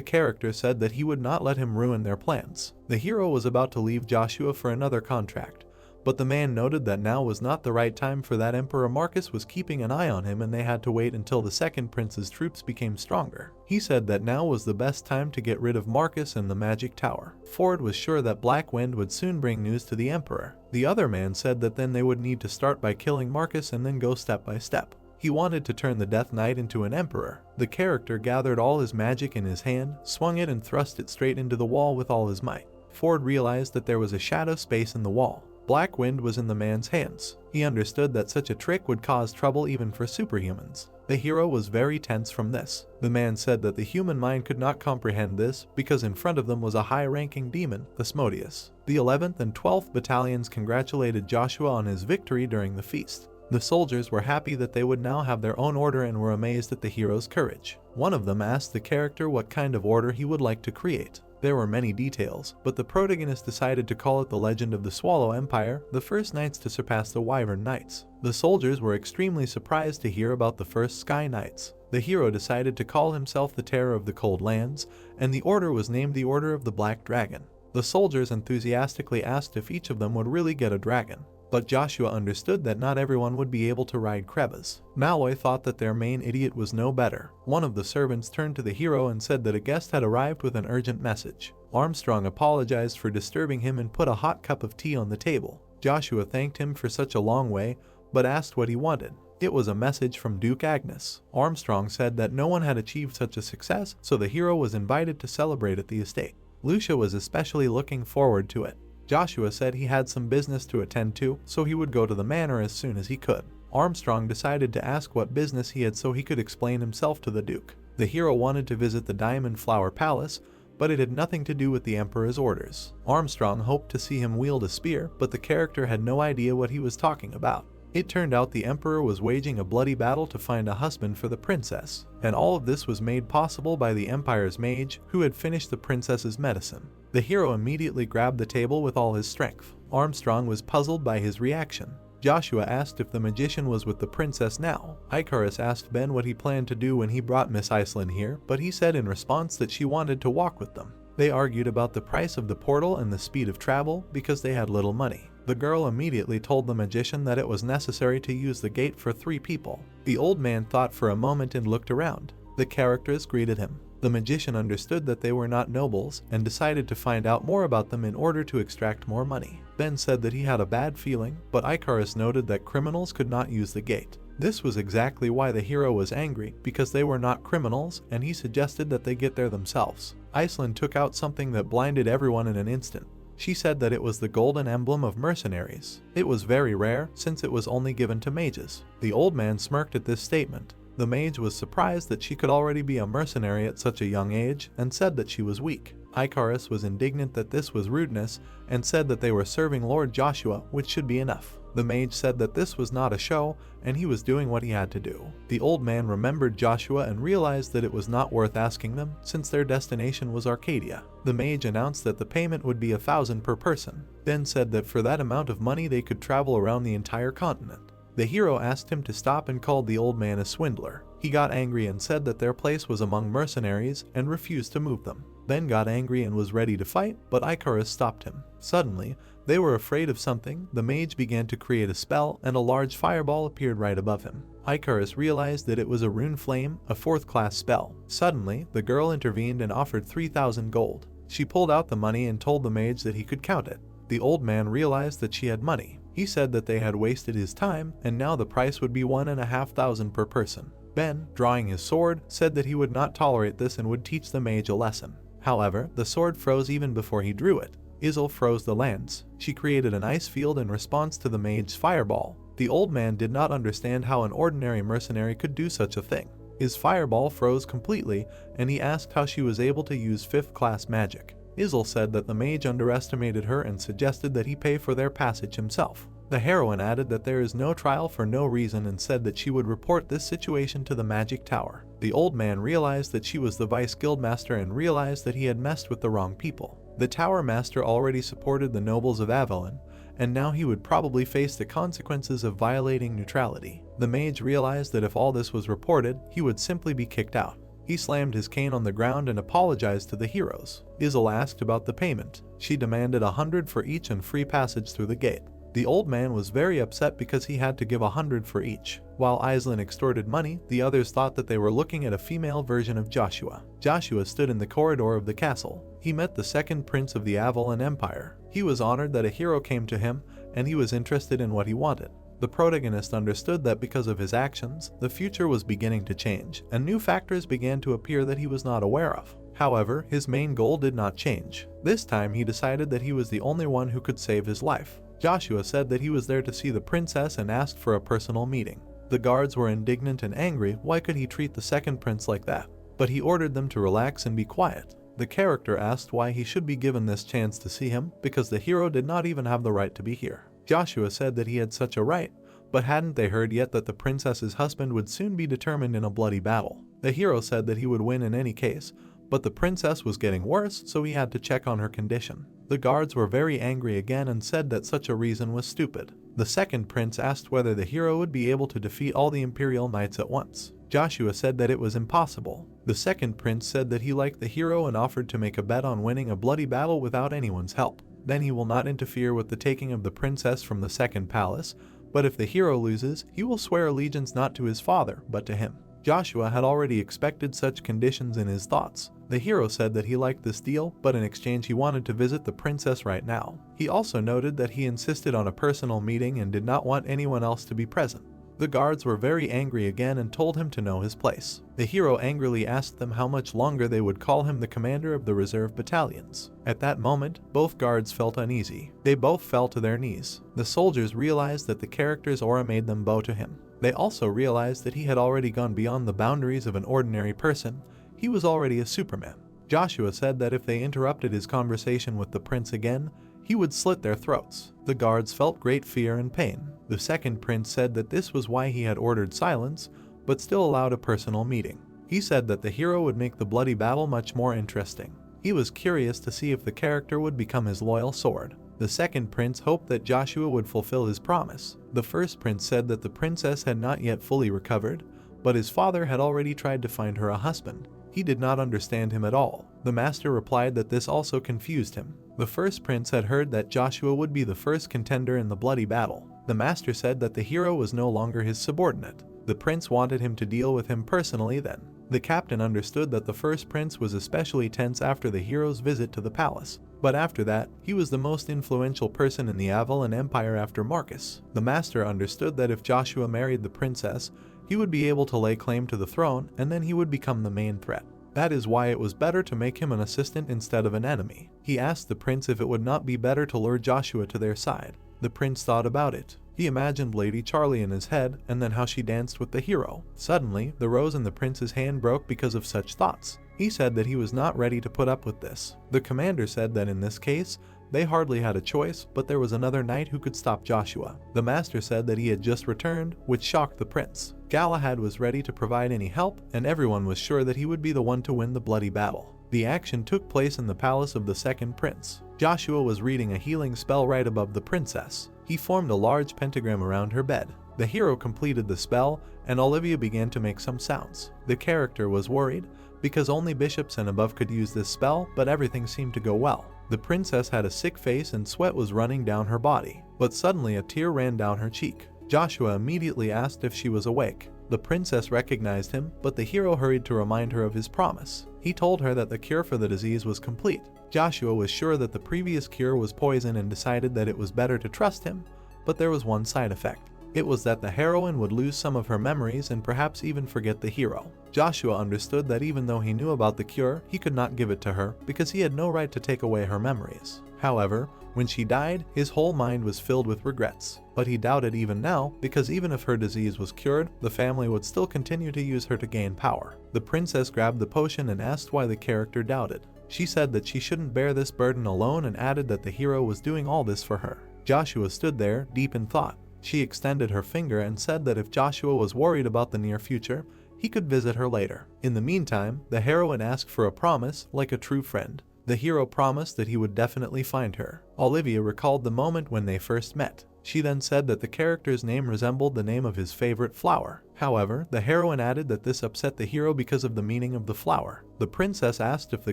character said that he would not let him ruin their plans. The hero was about to leave Joshua for another contract, but the man noted that now was not the right time for that. Emperor Marcus was keeping an eye on him and they had to wait until the second prince's troops became stronger. He said that now was the best time to get rid of Marcus and the magic tower. Ford was sure that Black Wind would soon bring news to the emperor. The other man said that then they would need to start by killing Marcus and then go step by step. He wanted to turn the Death Knight into an emperor. The character gathered all his magic in his hand, swung it and thrust it straight into the wall with all his might. Ford realized that there was a shadow space in the wall. Black Wind was in the man's hands. He understood that such a trick would cause trouble even for superhumans. The hero was very tense from this. The man said that the human mind could not comprehend this because in front of them was a high-ranking demon, Asmodeus. The 11th and 12th battalions congratulated Joshua on his victory during the feast. The soldiers were happy that they would now have their own order and were amazed at the hero's courage. One of them asked the character what kind of order he would like to create. There were many details, but the protagonist decided to call it the Legend of the Swallow Empire, the first knights to surpass the Wyvern Knights. The soldiers were extremely surprised to hear about the first Sky Knights. The hero decided to call himself the Terror of the Cold Lands, and the order was named the Order of the Black Dragon. The soldiers enthusiastically asked if each of them would really get a dragon. But Joshua understood that not everyone would be able to ride Krebas. Malloy thought that their main idiot was no better. One of the servants turned to the hero and said that a guest had arrived with an urgent message. Armstrong apologized for disturbing him and put a hot cup of tea on the table. Joshua thanked him for such a long way, but asked what he wanted. It was a message from Duke Agnes. Armstrong said that no one had achieved such a success, so the hero was invited to celebrate at the estate. Lucia was especially looking forward to it. Joshua said he had some business to attend to, so he would go to the manor as soon as he could. Armstrong decided to ask what business he had so he could explain himself to the Duke. The hero wanted to visit the Diamond Flower Palace, but it had nothing to do with the Emperor's orders. Armstrong hoped to see him wield a spear, but the character had no idea what he was talking about. It turned out the Emperor was waging a bloody battle to find a husband for the princess, and all of this was made possible by the Empire's mage, who had finished the princess's medicine. The hero immediately grabbed the table with all his strength. Armstrong was puzzled by his reaction. Joshua asked if the magician was with the princess now. Icarus asked Ben what he planned to do when he brought Miss Iceland here, but he said in response that she wanted to walk with them. They argued about the price of the portal and the speed of travel because they had little money. The girl immediately told the magician that it was necessary to use the gate for 3 people. The old man thought for a moment and looked around. The characters greeted him. The magician understood that they were not nobles and decided to find out more about them in order to extract more money. Ben said that he had a bad feeling, but Icarus noted that criminals could not use the gate. This was exactly why the hero was angry, because they were not criminals, and he suggested that they get there themselves. Iceland took out something that blinded everyone in an instant. She said that it was the golden emblem of mercenaries. It was very rare, since it was only given to mages. The old man smirked at this statement. The mage was surprised that she could already be a mercenary at such a young age, and said that she was weak. Icarus was indignant that this was rudeness, and said that they were serving Lord Joshua, which should be enough. The mage said that this was not a show, and he was doing what he had to do. The old man remembered Joshua and realized that it was not worth asking them, since their destination was Arcadia. The mage announced that the payment would be 1,000 per person, then said that for that amount of money they could travel around the entire continent. The hero asked him to stop and called the old man a swindler. He got angry and said that their place was among mercenaries and refused to move them. Ben got angry and was ready to fight, but Icarus stopped him. Suddenly, they were afraid of something. The mage began to create a spell and a large fireball appeared right above him. Icarus realized that it was a rune flame, a 4th-class spell. Suddenly, the girl intervened and offered 3,000 gold. She pulled out the money and told the mage that he could count it. The old man realized that she had money. He said that they had wasted his time, and now the price would be 1,500 per person. Ben, drawing his sword, said that he would not tolerate this and would teach the mage a lesson. However, the sword froze even before he drew it. Isil froze the lance. She created an ice field in response to the mage's fireball. The old man did not understand how an ordinary mercenary could do such a thing. His fireball froze completely, and he asked how she was able to use 5th-class magic. Isil said that the mage underestimated her and suggested that he pay for their passage himself. The heroine added that there is no trial for no reason and said that she would report this situation to the magic tower. The old man realized that she was the vice guildmaster and realized that he had messed with the wrong people. The tower master already supported the nobles of Avalon, and now he would probably face the consequences of violating neutrality. The mage realized that if all this was reported, he would simply be kicked out. He slammed his cane on the ground and apologized to the heroes. Isil asked about the payment. She demanded 100 for each and free passage through the gate. The old man was very upset because he had to give 100 for each. While Islin extorted money, the others thought that they were looking at a female version of Joshua. Joshua stood in the corridor of the castle. He met the second prince of the Avalon Empire. He was honored that a hero came to him, and he was interested in what he wanted. The protagonist understood that because of his actions, the future was beginning to change, and new factors began to appear that he was not aware of. However, his main goal did not change. This time he decided that he was the only one who could save his life. Joshua said that he was there to see the princess and asked for a personal meeting. The guards were indignant and angry. Why could he treat the second prince like that? But he ordered them to relax and be quiet. The character asked why he should be given this chance to see him, because the hero did not even have the right to be here. Joshua said that he had such a right, but hadn't they heard yet that the princess's husband would soon be determined in a bloody battle? The hero said that he would win in any case, but the princess was getting worse, so he had to check on her condition. The guards were very angry again and said that such a reason was stupid. The second prince asked whether the hero would be able to defeat all the imperial knights at once. Joshua said that it was impossible. The second prince said that he liked the hero and offered to make a bet on winning a bloody battle without anyone's help. then he will not interfere with the taking of the princess from the second palace, but if the hero loses, he will swear allegiance not to his father, but to him. Joshua had already expected such conditions in his thoughts. The hero said that he liked this deal, but in exchange he wanted to visit the princess right now. He also noted that he insisted on a personal meeting and did not want anyone else to be present. The guards were very angry again and told him to know his place. The hero angrily asked them how much longer they would call him the commander of the reserve battalions. At that moment, both guards felt uneasy. They both fell to their knees. The soldiers realized that the character's aura made them bow to him. They also realized that he had already gone beyond the boundaries of an ordinary person. He was already a Superman. Joshua said that if they interrupted his conversation with the prince again, he would slit their throats. The guards felt great fear and pain. The second prince said that this was why he had ordered silence, but still allowed a personal meeting. He said that the hero would make the bloody battle much more interesting. He was curious to see if the character would become his loyal sword. The second prince hoped that Joshua would fulfill his promise. The first prince said that the princess had not yet fully recovered, but his father had already tried to find her a husband. He did not understand him at all. The master replied that this also confused him. The first prince had heard that Joshua would be the first contender in the bloody battle. The master said that the hero was no longer his subordinate. The prince wanted him to deal with him personally then. The captain understood that the first prince was especially tense after the hero's visit to the palace. But after that, he was the most influential person in the Avalon Empire after Marcus. The master understood that if Joshua married the princess, he would be able to lay claim to the throne, and then he would become the main threat. That is why it was better to make him an assistant instead of an enemy. He asked the prince if it would not be better to lure Joshua to their side. The prince thought about it. He imagined Lady Charlie in his head, and then how she danced with the hero. Suddenly, the rose in the prince's hand broke because of such thoughts. He said that he was not ready to put up with this. The commander said that in this case, they hardly had a choice, but there was another knight who could stop Joshua. The master said that he had just returned, which shocked the prince. Galahad was ready to provide any help, and everyone was sure that he would be the one to win the bloody battle. The action took place in the palace of the second prince. Joshua was reading a healing spell right above the princess. He formed a large pentagram around her bed. The hero completed the spell, and Olivia began to make some sounds. The character was worried, because only bishops and above could use this spell, but everything seemed to go well. The princess had a sick face and sweat was running down her body, but suddenly a tear ran down her cheek. Joshua immediately asked if she was awake. The princess recognized him, but the hero hurried to remind her of his promise. He told her that the cure for the disease was complete. Joshua was sure that the previous cure was poison and decided that it was better to trust him, but there was one side effect. It was that the heroine would lose some of her memories and perhaps even forget the hero. Joshua understood that even though he knew about the cure, he could not give it to her because he had no right to take away her memories. However, when she died, his whole mind was filled with regrets. But he doubted even now, because even if her disease was cured, the family would still continue to use her to gain power. The princess grabbed the potion and asked why the character doubted. She said that she shouldn't bear this burden alone and added that the hero was doing all this for her. Joshua stood there, deep in thought. She extended her finger and said that if Joshua was worried about the near future, he could visit her later. In the meantime, the heroine asked for a promise, like a true friend. The hero promised that he would definitely find her. Olivia recalled the moment when they first met. She then said that the character's name resembled the name of his favorite flower. However, the heroine added that this upset the hero because of the meaning of the flower. The princess asked if the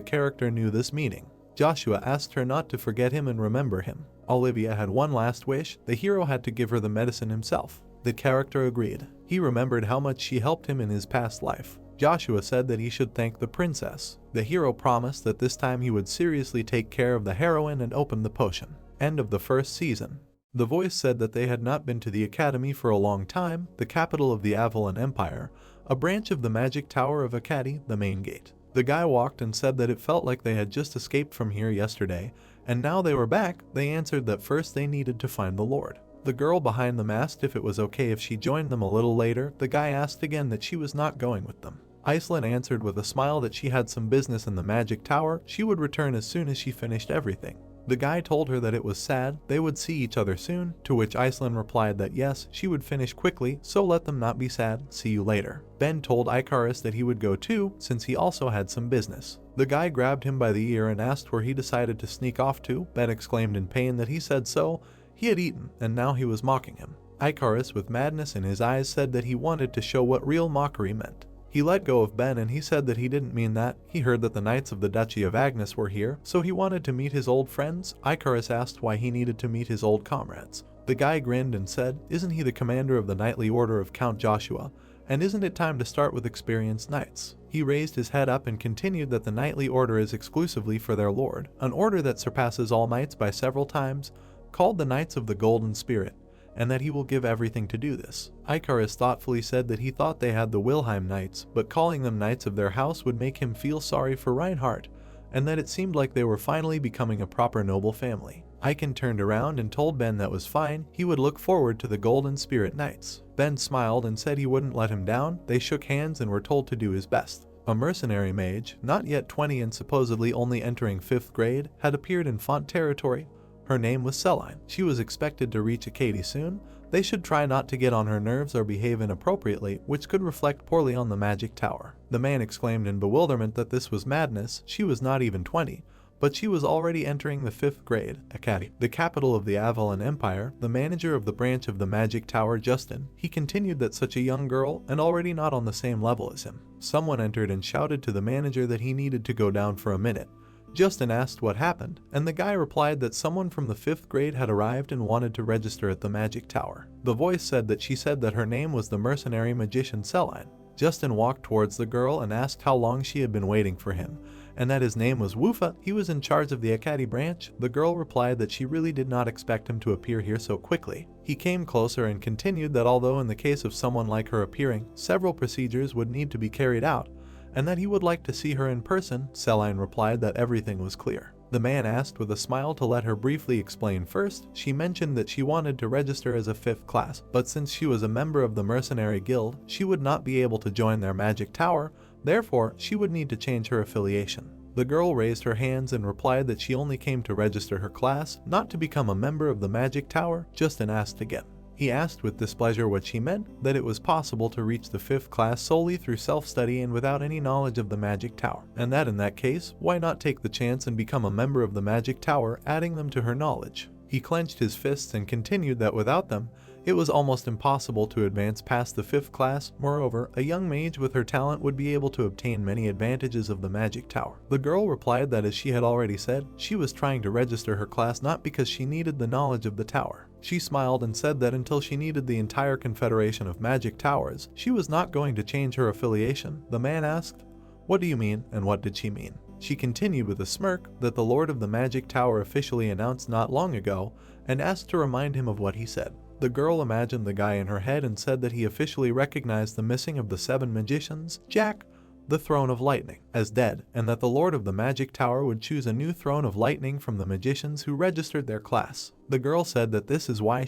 character knew this meaning. Joshua asked her not to forget him and remember him. Olivia had one last wish. The hero had to give her the medicine himself. The character agreed. He remembered how much she helped him in his past life. Joshua said that he should thank the princess. The hero promised that this time he would seriously take care of the heroine and open the potion. End of the first season. The voice said that they had not been to the academy for a long time, the capital of the Avalon Empire, a branch of the magic tower of Akkadi, the main gate. The guy walked and said that it felt like they had just escaped from here yesterday, and now they were back. They answered that first they needed to find the Lord. The girl behind them asked if it was okay if she joined them a little later. The guy asked again that she was not going with them. Iceland answered with a smile that she had some business in the magic tower. She would return as soon as she finished everything. The guy told her that it was sad, they would see each other soon, to which Iceland replied that yes, she would finish quickly, so let them not be sad, see you later. Ben told Icarus that he would go too, since he also had some business. The guy grabbed him by the ear and asked where he decided to sneak off to. Ben exclaimed in pain that he said so. He had eaten, and now he was mocking him. Icarus, with madness in his eyes, said that he wanted to show what real mockery meant. He let go of Ben and he said that he didn't mean that. He heard that the Knights of the Duchy of Agnes were here, so he wanted to meet his old friends. Icarus asked why he needed to meet his old comrades. The guy grinned and said, "Isn't he the commander of the knightly order of Count Joshua? And isn't it time to start with experienced knights?" He raised his head up and continued that the knightly order is exclusively for their lord, an order that surpasses all knights by several times, called the Knights of the Golden Spirit, and that he will give everything to do this. Icarus thoughtfully said that he thought they had the Wilhelm Knights, but calling them knights of their house would make him feel sorry for Reinhardt, and that it seemed like they were finally becoming a proper noble family. Iken turned around and told Ben that was fine, he would look forward to the Golden Spirit Knights. Ben smiled and said he wouldn't let him down. They shook hands and were told to do his best. A mercenary mage, not yet 20 and supposedly only entering 5th grade, had appeared in Font territory. Her name was Celine. She was expected to reach Acadie soon. They should try not to get on her nerves or behave inappropriately, which could reflect poorly on the magic tower. The man exclaimed in bewilderment that this was madness. She was not even 20, but she was already entering the 5th grade, Acadie, the capital of the Avalon Empire. The manager of the branch of the magic tower, Justin, he continued that such a young girl, and already not on the same level as him. Someone entered and shouted to the manager that he needed to go down for a minute. Justin asked what happened, and the guy replied that someone from the 5th grade had arrived and wanted to register at the magic tower. The voice said that she said that her name was the mercenary magician Celine. Justin walked towards the girl and asked how long she had been waiting for him, and that his name was Wufa. He was in charge of the Acadie branch. The girl replied that she really did not expect him to appear here so quickly. He came closer and continued that although in the case of someone like her appearing, several procedures would need to be carried out, and that he would like to see her in person. Celine replied that everything was clear. The man asked with a smile to let her briefly explain first. She mentioned that she wanted to register as a 5th class, but since she was a member of the mercenary guild, she would not be able to join their magic tower, therefore she would need to change her affiliation. The girl raised her hands and replied that she only came to register her class, not to become a member of the magic tower. Justin asked again. He asked with displeasure what she meant, that it was possible to reach the 5th class solely through self-study and without any knowledge of the magic tower, and that in that case, why not take the chance and become a member of the magic tower, adding them to her knowledge. He clenched his fists and continued that without them, it was almost impossible to advance past the 5th class. Moreover, a young mage with her talent would be able to obtain many advantages of the magic tower. The girl replied that as she had already said, she was trying to register her class not because she needed the knowledge of the tower. She smiled and said that until she needed the entire confederation of magic towers, she was not going to change her affiliation. The man asked, "What do you mean, and what did she mean?" She continued with a smirk that the Lord of the Magic Tower officially announced not long ago, and asked to remind him of what he said. The girl imagined the guy in her head and said that he officially recognized the missing of the 7 magicians, Jack, the Throne of Lightning, as dead, and that the Lord of the Magic Tower would choose a new Throne of Lightning from the magicians who registered their class. The girl said that this is why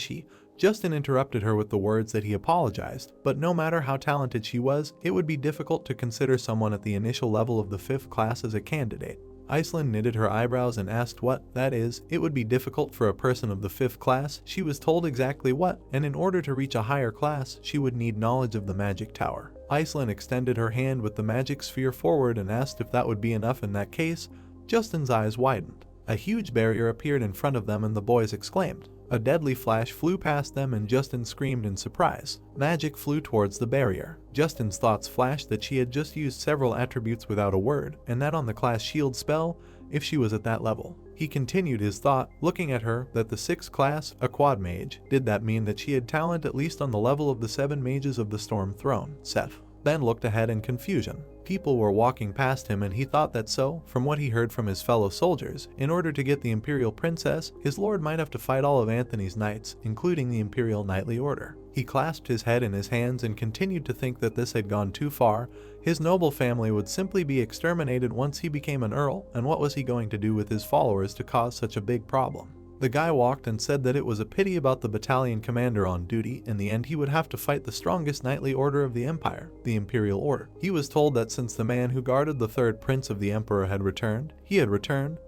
Justin interrupted her with the words that he apologized, but no matter how talented she was, it would be difficult to consider someone at the initial level of the 5th class as a candidate. Iceland knitted her eyebrows and asked what that is. It would be difficult for a person of the 5th class. She was told exactly what, and in order to reach a higher class, she would need knowledge of the magic tower. Iceland extended her hand with the magic sphere forward and asked if that would be enough in that case. Justin's eyes widened. A huge barrier appeared in front of them and the boys exclaimed. A deadly flash flew past them and Justin screamed in surprise. Magic flew towards the barrier. Justin's thoughts flashed that she had just used several attributes without a word, and that on the class shield spell, if she was at that level. He continued his thought, looking at her, that the 6th class, a quad mage, did that mean that she had talent at least on the level of the 7 mages of the Storm Throne? Seth then looked ahead in confusion. People were walking past him and he thought that so, from what he heard from his fellow soldiers, in order to get the Imperial Princess, his lord might have to fight all of Anthony's knights, including the Imperial Knightly Order. He clasped his head in his hands and continued to think that this had gone too far. His noble family would simply be exterminated once he became an earl, and what was he going to do with his followers to cause such a big problem? The guy walked and said that it was a pity about the battalion commander on duty. In the end, he would have to fight the strongest knightly order of the empire, the Imperial Order. He was told that since the man who guarded the 3rd prince of the emperor had returned,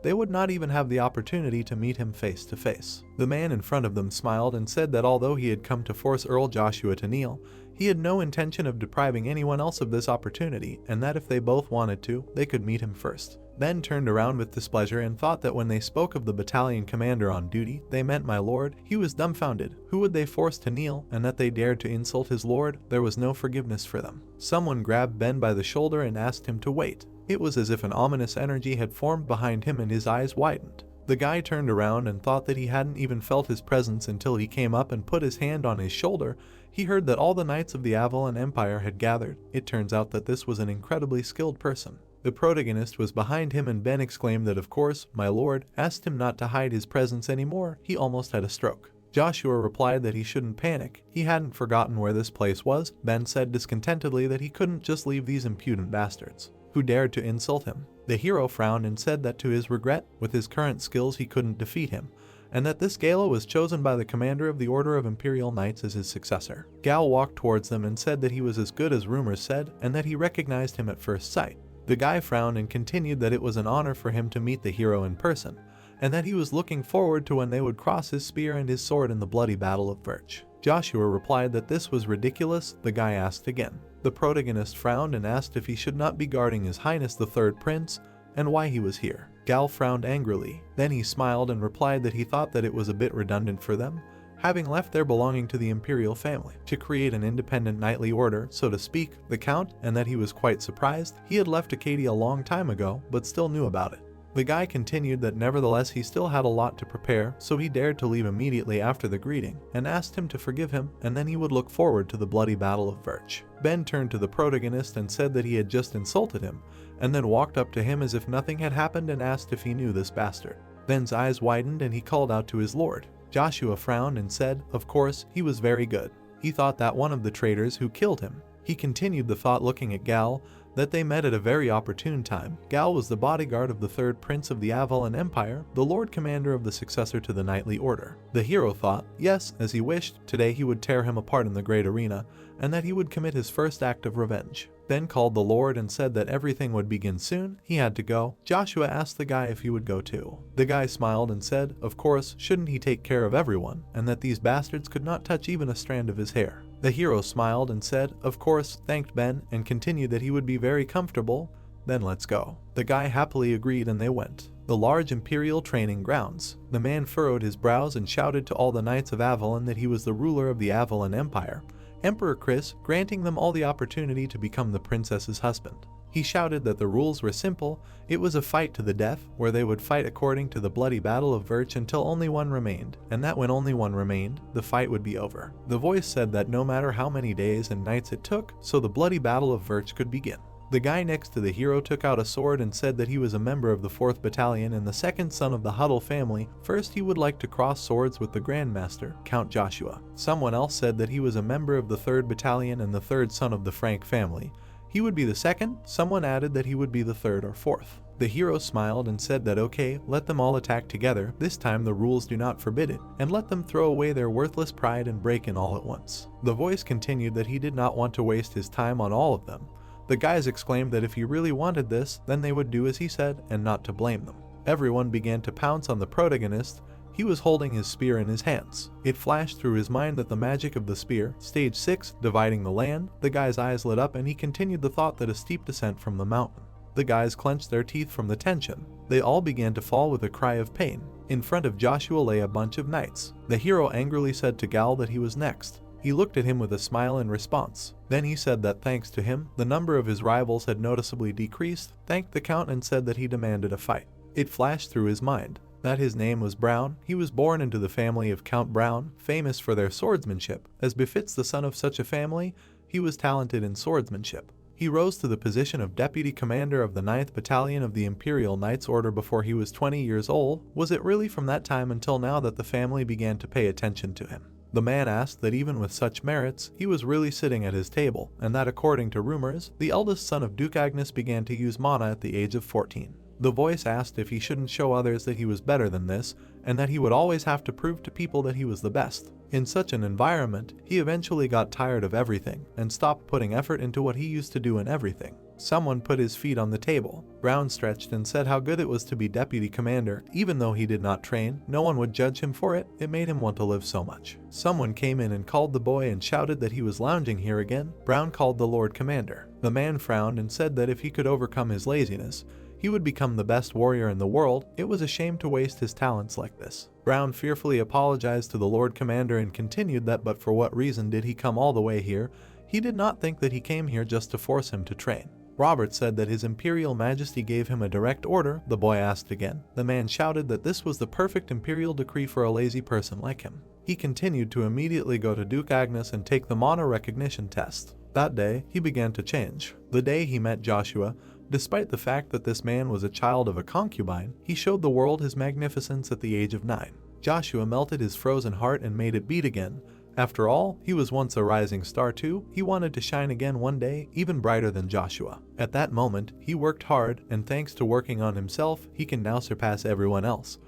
they would not even have the opportunity to meet him face to face. The man in front of them smiled and said that although he had come to force Earl Joshua to kneel, he had no intention of depriving anyone else of this opportunity, and that if they both wanted to, they could meet him first. Ben turned around with displeasure and thought that when they spoke of the battalion commander on duty, they meant my lord. He was dumbfounded. Who would they force to kneel, and that they dared to insult his lord? There was no forgiveness for them. Someone grabbed Ben by the shoulder and asked him to wait. It was as if an ominous energy had formed behind him and his eyes widened. The guy turned around and thought that he hadn't even felt his presence until he came up and put his hand on his shoulder. He heard that all the knights of the Avalon Empire had gathered. It turns out that this was an incredibly skilled person. The protagonist was behind him, and Ben exclaimed that of course, my lord, asked him not to hide his presence anymore. He almost had a stroke. Joshua replied that he shouldn't panic. He hadn't forgotten where this place was. Ben said discontentedly that he couldn't just leave these impudent bastards who dared to insult him. The hero frowned and said that to his regret, with his current skills he couldn't defeat him, and that this gala was chosen by the commander of the Order of Imperial Knights as his successor. Gal walked towards them and said that he was as good as rumors said, and that he recognized him at first sight. The guy frowned and continued that it was an honor for him to meet the hero in person, and that he was looking forward to when they would cross his spear and his sword in the bloody Battle of Birch. Joshua replied that this was ridiculous. The guy asked again. The protagonist frowned and asked if he should not be guarding His Highness the Third Prince, and why he was here. Gal frowned angrily. Then he smiled and replied that he thought that it was a bit redundant for them, having left their belonging to the imperial family, to create an independent knightly order, so to speak, the count, and that he was quite surprised. He had left Acadia a long time ago, but still knew about it. The guy continued that nevertheless he still had a lot to prepare, so he dared to leave immediately after the greeting, and asked him to forgive him, and then he would look forward to the bloody Battle of Birch. Ben turned to the protagonist and said that he had just insulted him, and then walked up to him as if nothing had happened and asked if he knew this bastard. Ben's eyes widened and he called out to his lord. Joshua frowned and said, of course, he was very good. He thought that one of the traitors who killed him. He continued the thought looking at Gal, that they met at a very opportune time. Gal was the bodyguard of the third prince of the Avalon Empire, the lord commander of the successor to the knightly order. The hero thought, yes, as he wished, today he would tear him apart in the great arena, and that he would commit his first act of revenge. Ben called the lord and said that everything would begin soon. He had to go. Joshua asked the guy if he would go too. The guy smiled and said, of course, shouldn't he take care of everyone, and that these bastards could not touch even a strand of his hair. The hero smiled and said, of course, thanked Ben, and continued that he would be very comfortable. Then let's go. The guy happily agreed and they went. The large imperial training grounds. The man furrowed his brows and shouted to all the knights of Avalon that he was the ruler of the Avalon Empire, Emperor Chris, granting them all the opportunity to become the princess's husband. He shouted that the rules were simple. It was a fight to the death, where they would fight according to the bloody Battle of Birch until only one remained, and that when only one remained, the fight would be over. The voice said that no matter how many days and nights it took, so the bloody Battle of Birch could begin. The guy next to the hero took out a sword and said that he was a member of the 4th Battalion and the second son of the Huddle family. First, he would like to cross swords with the Grandmaster, Count Joshua. Someone else said that he was a member of the 3rd Battalion and the third son of the Frank family. He would be the second. Someone added that he would be the third or fourth. The hero smiled and said that okay, let them all attack together. This time the rules do not forbid it, and let them throw away their worthless pride and break in all at once. The voice continued that he did not want to waste his time on all of them. The guys exclaimed that if he really wanted this, then they would do as he said and not to blame them. Everyone began to pounce on the protagonist. He was holding his spear in his hands. It flashed through his mind that the magic of the spear, stage 6, dividing the land. The guy's eyes lit up and he continued the thought that a steep descent from the mountain. The guys clenched their teeth from the tension. They all began to fall with a cry of pain. In front of Joshua lay a bunch of knights. The hero angrily said to Gal that he was next. He looked at him with a smile in response. Then he said that thanks to him, the number of his rivals had noticeably decreased, thanked the count and said that he demanded a fight. It flashed through his mind that his name was Brown. He was born into the family of Count Brown, famous for their swordsmanship. As befits the son of such a family, he was talented in swordsmanship. He rose to the position of deputy commander of the 9th Battalion of the Imperial Knights Order before he was 20 years old. Was it really from that time until now that the family began to pay attention to him? The man asked that even with such merits, he was really sitting at his table, and that according to rumors, the eldest son of Duke Agnes began to use mana at the age of 14. The voice asked if he shouldn't show others that he was better than this, and that he would always have to prove to people that he was the best. In such an environment, he eventually got tired of everything, and stopped putting effort into what he used to do in everything. Someone put his feet on the table. Brown stretched and said how good it was to be deputy commander. Even though he did not train, no one would judge him for it. It made him want to live so much. Someone came in and called the boy and shouted that he was lounging here again. Brown called the Lord Commander. The man frowned and said that if he could overcome his laziness, he would become the best warrior in the world. It was a shame to waste his talents like this. Brown fearfully apologized to the Lord Commander and continued that but for what reason did he come all the way here? He did not think that he came here just to force him to train. Robert said that His Imperial Majesty gave him a direct order. The boy asked again. The man shouted that this was the perfect imperial decree for a lazy person like him. He continued to immediately go to Duke Agnes and take the mana recognition test. That day, he began to change. The day he met Joshua, despite the fact that this man was a child of a concubine, he showed the world his magnificence at the age of 9. Joshua melted his frozen heart and made it beat again. After all, he was once a rising star too. He wanted to shine again one day, even brighter than Joshua. At that moment, he worked hard, and thanks to working on himself, he can now surpass everyone else.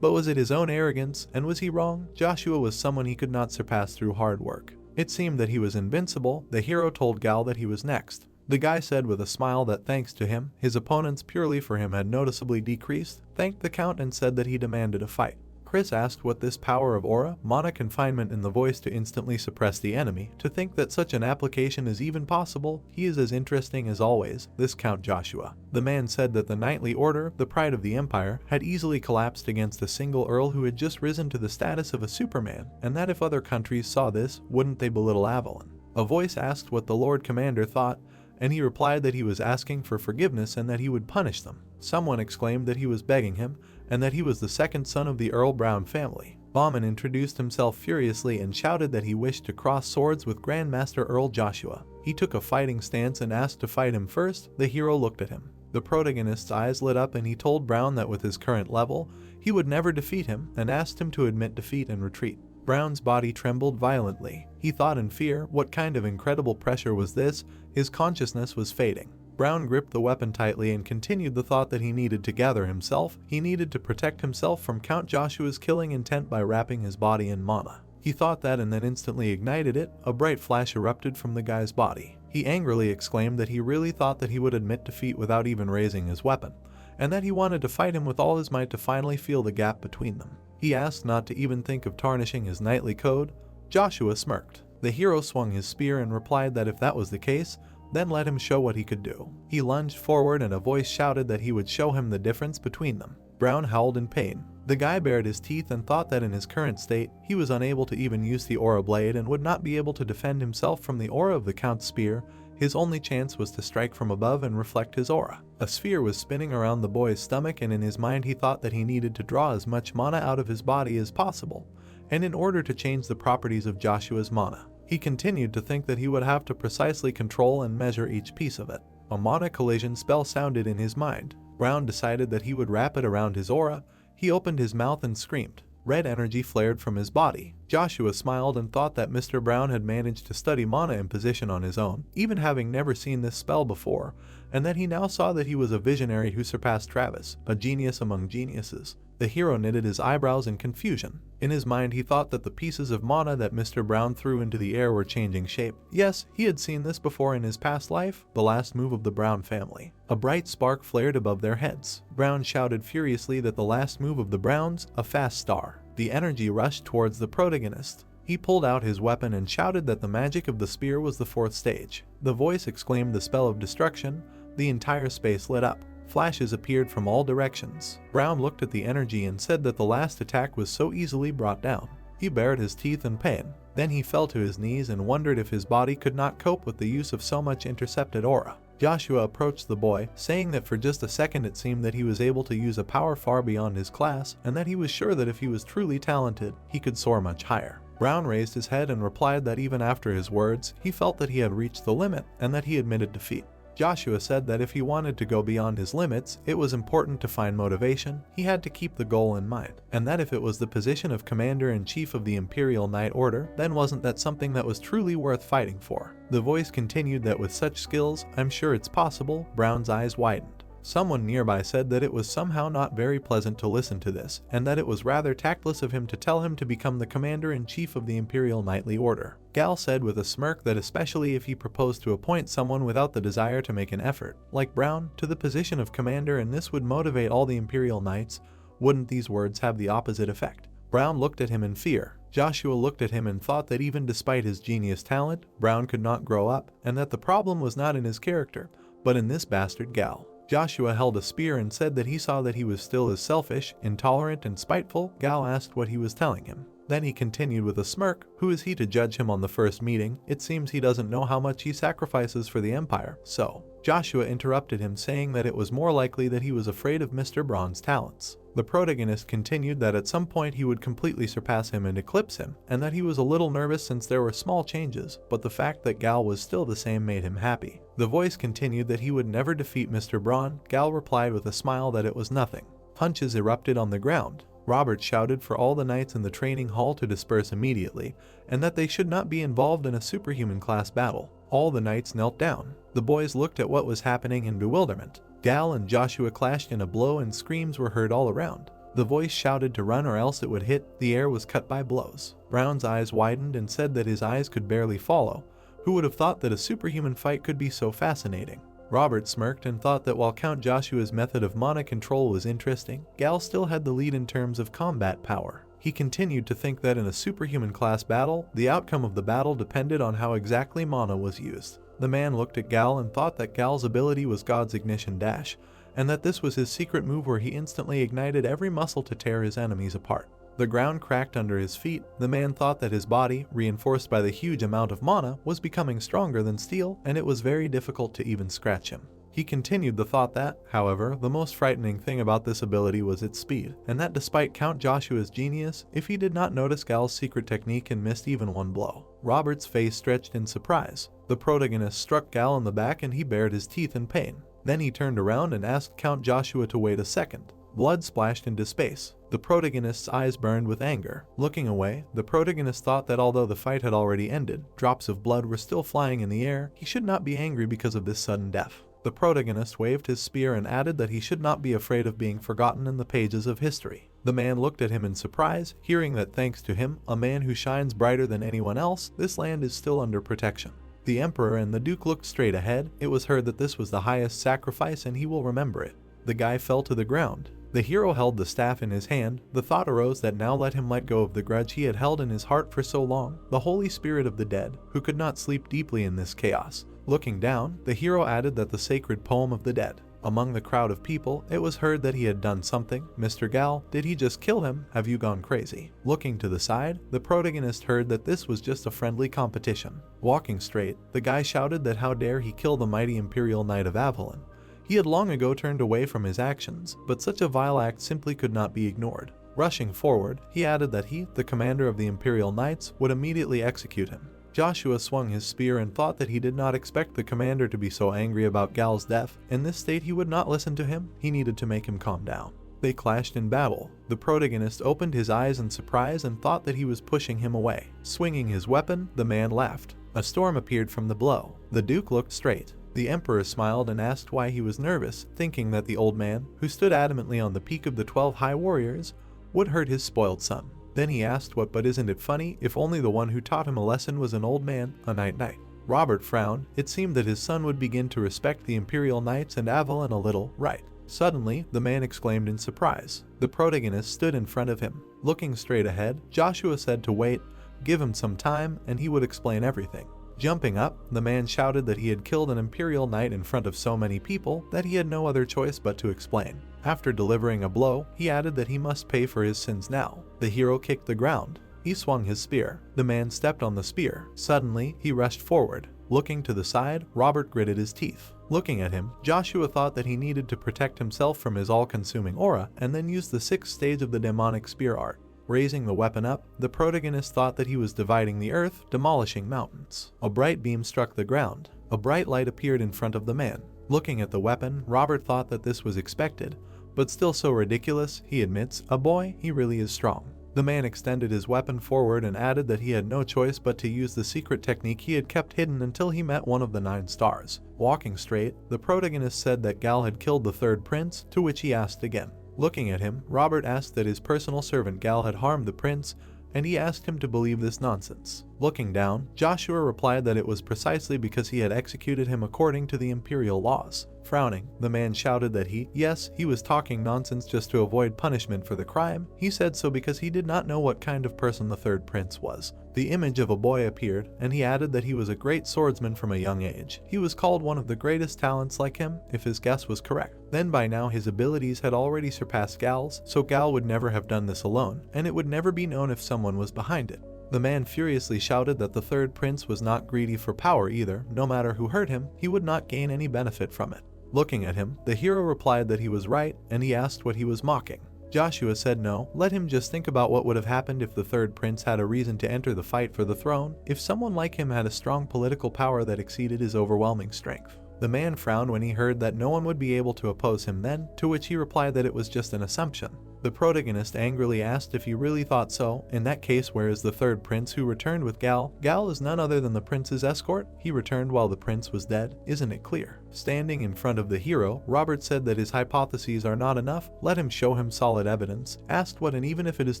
But was it his own arrogance, and was he wrong? Joshua was someone he could not surpass through hard work. It seemed that he was invincible. The hero told Gal that he was next. The guy said with a smile that thanks to him, his opponents purely for him had noticeably decreased, thanked the Count and said that he demanded a fight. Chris asked what this power of aura, mana confinement in the voice to instantly suppress the enemy, to think that such an application is even possible. He is as interesting as always, this Count Joshua. The man said that the knightly order, the pride of the empire, had easily collapsed against a single earl who had just risen to the status of a superman, and that if other countries saw this, wouldn't they belittle Avalon? A voice asked what the Lord Commander thought, and he replied that he was asking for forgiveness and that he would punish them. Someone exclaimed that he was begging him, and that he was the second son of the Earl Brown family. Bauman introduced himself furiously and shouted that he wished to cross swords with Grandmaster Earl Joshua. He took a fighting stance and asked to fight him first. The hero looked at him. The protagonist's eyes lit up and he told Brown that with his current level, he would never defeat him, and asked him to admit defeat and retreat. Brown's body trembled violently. He thought in fear, what kind of incredible pressure was this? His consciousness was fading. Brown gripped the weapon tightly and continued the thought that he needed to gather himself. He needed to protect himself from Count Joshua's killing intent by wrapping his body in mana. He thought that and then instantly ignited it. A bright flash erupted from the guy's body. He angrily exclaimed that he really thought that he would admit defeat without even raising his weapon, and that he wanted to fight him with all his might to finally feel the gap between them. He asked not to even think of tarnishing his knightly code. Joshua smirked. The hero swung his spear and replied that if that was the case, then let him show what he could do. He lunged forward and a voice shouted that he would show him the difference between them. Brown howled in pain. The guy bared his teeth and thought that in his current state, he was unable to even use the aura blade and would not be able to defend himself from the aura of the Count's spear. His only chance was to strike from above and reflect his aura. A sphere was spinning around the boy's stomach, and in his mind he thought that he needed to draw as much mana out of his body as possible, and in order to change the properties of Joshua's mana. He continued to think that he would have to precisely control and measure each piece of it. A mana collision spell sounded in his mind. Brown decided that he would wrap it around his aura. He opened his mouth and screamed. Red energy flared from his body. Joshua smiled and thought that Mr. Brown had managed to study mana imposition on his own, even having never seen this spell before, and that he now saw that he was a visionary who surpassed Travis, a genius among geniuses. The hero knitted his eyebrows in confusion. In his mind he thought that the pieces of mana that Mr. Brown threw into the air were changing shape. Yes, he had seen this before in his past life, the last move of the Brown family. A bright spark flared above their heads. Brown shouted furiously that the last move of the Browns, a fast star. The energy rushed towards the protagonist. He pulled out his weapon and shouted that the magic of the spear was the 4th stage. The voice exclaimed the spell of destruction. The entire space lit up. Flashes appeared from all directions. Brown looked at the energy and said that the last attack was so easily brought down. He bared his teeth in pain. Then he fell to his knees and wondered if his body could not cope with the use of so much intercepted aura. Joshua approached the boy, saying that for just a second it seemed that he was able to use a power far beyond his class, and that he was sure that if he was truly talented, he could soar much higher. Brown raised his head and replied that even after his words, he felt that he had reached the limit, and that he admitted defeat. Joshua said that if he wanted to go beyond his limits, it was important to find motivation. He had to keep the goal in mind, and that if it was the position of Commander-in-Chief of the Imperial Knight Order, then wasn't that something that was truly worth fighting for. The voice continued that with such skills, I'm sure it's possible. Brown's eyes widened. Someone nearby said that it was somehow not very pleasant to listen to this, and that it was rather tactless of him to tell him to become the Commander-in-Chief of the Imperial Knightly Order. Gal said with a smirk that especially if he proposed to appoint someone without the desire to make an effort, like Brown, to the position of commander, and this would motivate all the Imperial Knights, wouldn't these words have the opposite effect? Brown looked at him in fear. Joshua looked at him and thought that even despite his genius talent, Brown could not grow up, and that the problem was not in his character, but in this bastard Gal. Joshua held a spear and said that he saw that he was still as selfish, intolerant, and spiteful. Gal asked what he was telling him. Then he continued with a smirk, "Who is he to judge him on the first meeting? It seems he doesn't know how much he sacrifices for the Empire." So, Joshua interrupted him, saying that it was more likely that he was afraid of Mr. Braun's talents. The protagonist continued that at some point he would completely surpass him and eclipse him, and that he was a little nervous since there were small changes, but the fact that Gal was still the same made him happy. The voice continued that he would never defeat Mr. Braun. Gal replied with a smile that it was nothing. Punches erupted on the ground. Robert shouted for all the knights in the training hall to disperse immediately, and that they should not be involved in a superhuman class battle. All the knights knelt down. The boys looked at what was happening in bewilderment. Gal and Joshua clashed in a blow and screams were heard all around. The voice shouted to run or else it would hit. The air was cut by blows. Brown's eyes widened and said that his eyes could barely follow. Who would have thought that a superhuman fight could be so fascinating? Robert smirked and thought that while Count Joshua's method of mana control was interesting, Gal still had the lead in terms of combat power. He continued to think that in a superhuman class battle, the outcome of the battle depended on how exactly mana was used. The man looked at Gal and thought that Gal's ability was God's ignition dash, and that this was his secret move where he instantly ignited every muscle to tear his enemies apart. The ground cracked under his feet. The man thought that his body, reinforced by the huge amount of mana, was becoming stronger than steel, and it was very difficult to even scratch him. He continued the thought that, however, the most frightening thing about this ability was its speed, and that despite Count Joshua's genius, if he did not notice Gal's secret technique and missed even one blow. Robert's face stretched in surprise. The protagonist struck Gal in the back and he bared his teeth in pain. Then he turned around and asked Count Joshua to wait a second. Blood splashed into space. The protagonist's eyes burned with anger. Looking away, the protagonist thought that although the fight had already ended, drops of blood were still flying in the air. He should not be angry because of this sudden death. The protagonist waved his spear and added that he should not be afraid of being forgotten in the pages of history. The man looked at him in surprise, hearing that thanks to him, a man who shines brighter than anyone else, this land is still under protection. The emperor and the duke looked straight ahead. It was heard that this was the highest sacrifice and he will remember it. The guy fell to the ground. The hero held the staff in his hand. The thought arose that now let him let go of the grudge he had held in his heart for so long, the Holy Spirit of the dead, who could not sleep deeply in this chaos. Looking down, the hero added that the sacred poem of the dead. Among the crowd of people, it was heard that he had done something. "Mr. Gal, did he just kill him? Have you gone crazy?" Looking to the side, the protagonist heard that this was just a friendly competition. Walking straight, the guy shouted that how dare he kill the mighty Imperial Knight of Avalon. He had long ago turned away from his actions, but such a vile act simply could not be ignored. Rushing forward, he added that he, the commander of the Imperial Knights, would immediately execute him. Joshua swung his spear and thought that he did not expect the commander to be so angry about Gal's death. In this state he would not listen to him. He needed to make him calm down. They clashed in battle. The protagonist opened his eyes in surprise and thought that he was pushing him away. Swinging his weapon, the man laughed. A storm appeared from the blow. The duke looked straight. The emperor smiled and asked why he was nervous, thinking that the old man, who stood adamantly on the peak of the 12 high warriors, would hurt his spoiled son. Then he asked what, but isn't it funny, if only the one who taught him a lesson was an old man, a knight. Robert frowned. It seemed that his son would begin to respect the Imperial Knights and Avalon a little, right? Suddenly, the man exclaimed in surprise. The protagonist stood in front of him. Looking straight ahead, Joshua said to wait, give him some time, and he would explain everything. Jumping up, the man shouted that he had killed an Imperial Knight in front of so many people that he had no other choice but to explain. After delivering a blow, he added that he must pay for his sins now. The hero kicked the ground. He swung his spear. The man stepped on the spear. Suddenly, he rushed forward. Looking to the side, Robert gritted his teeth. Looking at him, Joshua thought that he needed to protect himself from his all-consuming aura and then used the 6th stage of the demonic spear art. Raising the weapon up, the protagonist thought that he was dividing the earth, demolishing mountains. A bright beam struck the ground. A bright light appeared in front of the man. Looking at the weapon, Robert thought that this was expected, but still so ridiculous. He admits, a boy, he really is strong. The man extended his weapon forward and added that he had no choice but to use the secret technique he had kept hidden until he met one of the 9 stars. Walking straight, the protagonist said that Gal had killed the 3rd prince, to which he asked again. Looking at him, Robert asked that his personal servant Gal had harmed the prince, and he asked him to believe this nonsense. Looking down, Joshua replied that it was precisely because he had executed him according to the imperial laws. Frowning, the man shouted that yes, he was talking nonsense just to avoid punishment for the crime. He said so because he did not know what kind of person the third prince was. The image of a boy appeared, and he added that he was a great swordsman from a young age. He was called one of the greatest talents like him, if his guess was correct. Then by now his abilities had already surpassed Gal's, so Gal would never have done this alone, and it would never be known if someone was behind it. The man furiously shouted that the third prince was not greedy for power either. No matter who hurt him, he would not gain any benefit from it. Looking at him, the hero replied that he was right, and he asked what he was mocking. Joshua said no, let him just think about what would have happened if the third prince had a reason to enter the fight for the throne, if someone like him had a strong political power that exceeded his overwhelming strength. The man frowned when he heard that no one would be able to oppose him then, to which he replied that it was just an assumption. The protagonist angrily asked if he really thought so. In that case, where is the third prince who returned with Gal? Gal is none other than the prince's escort. He returned while the prince was dead. Isn't it clear? Standing in front of the hero, Robert said that his hypotheses are not enough. Let him show him solid evidence. Asked what, and even if it is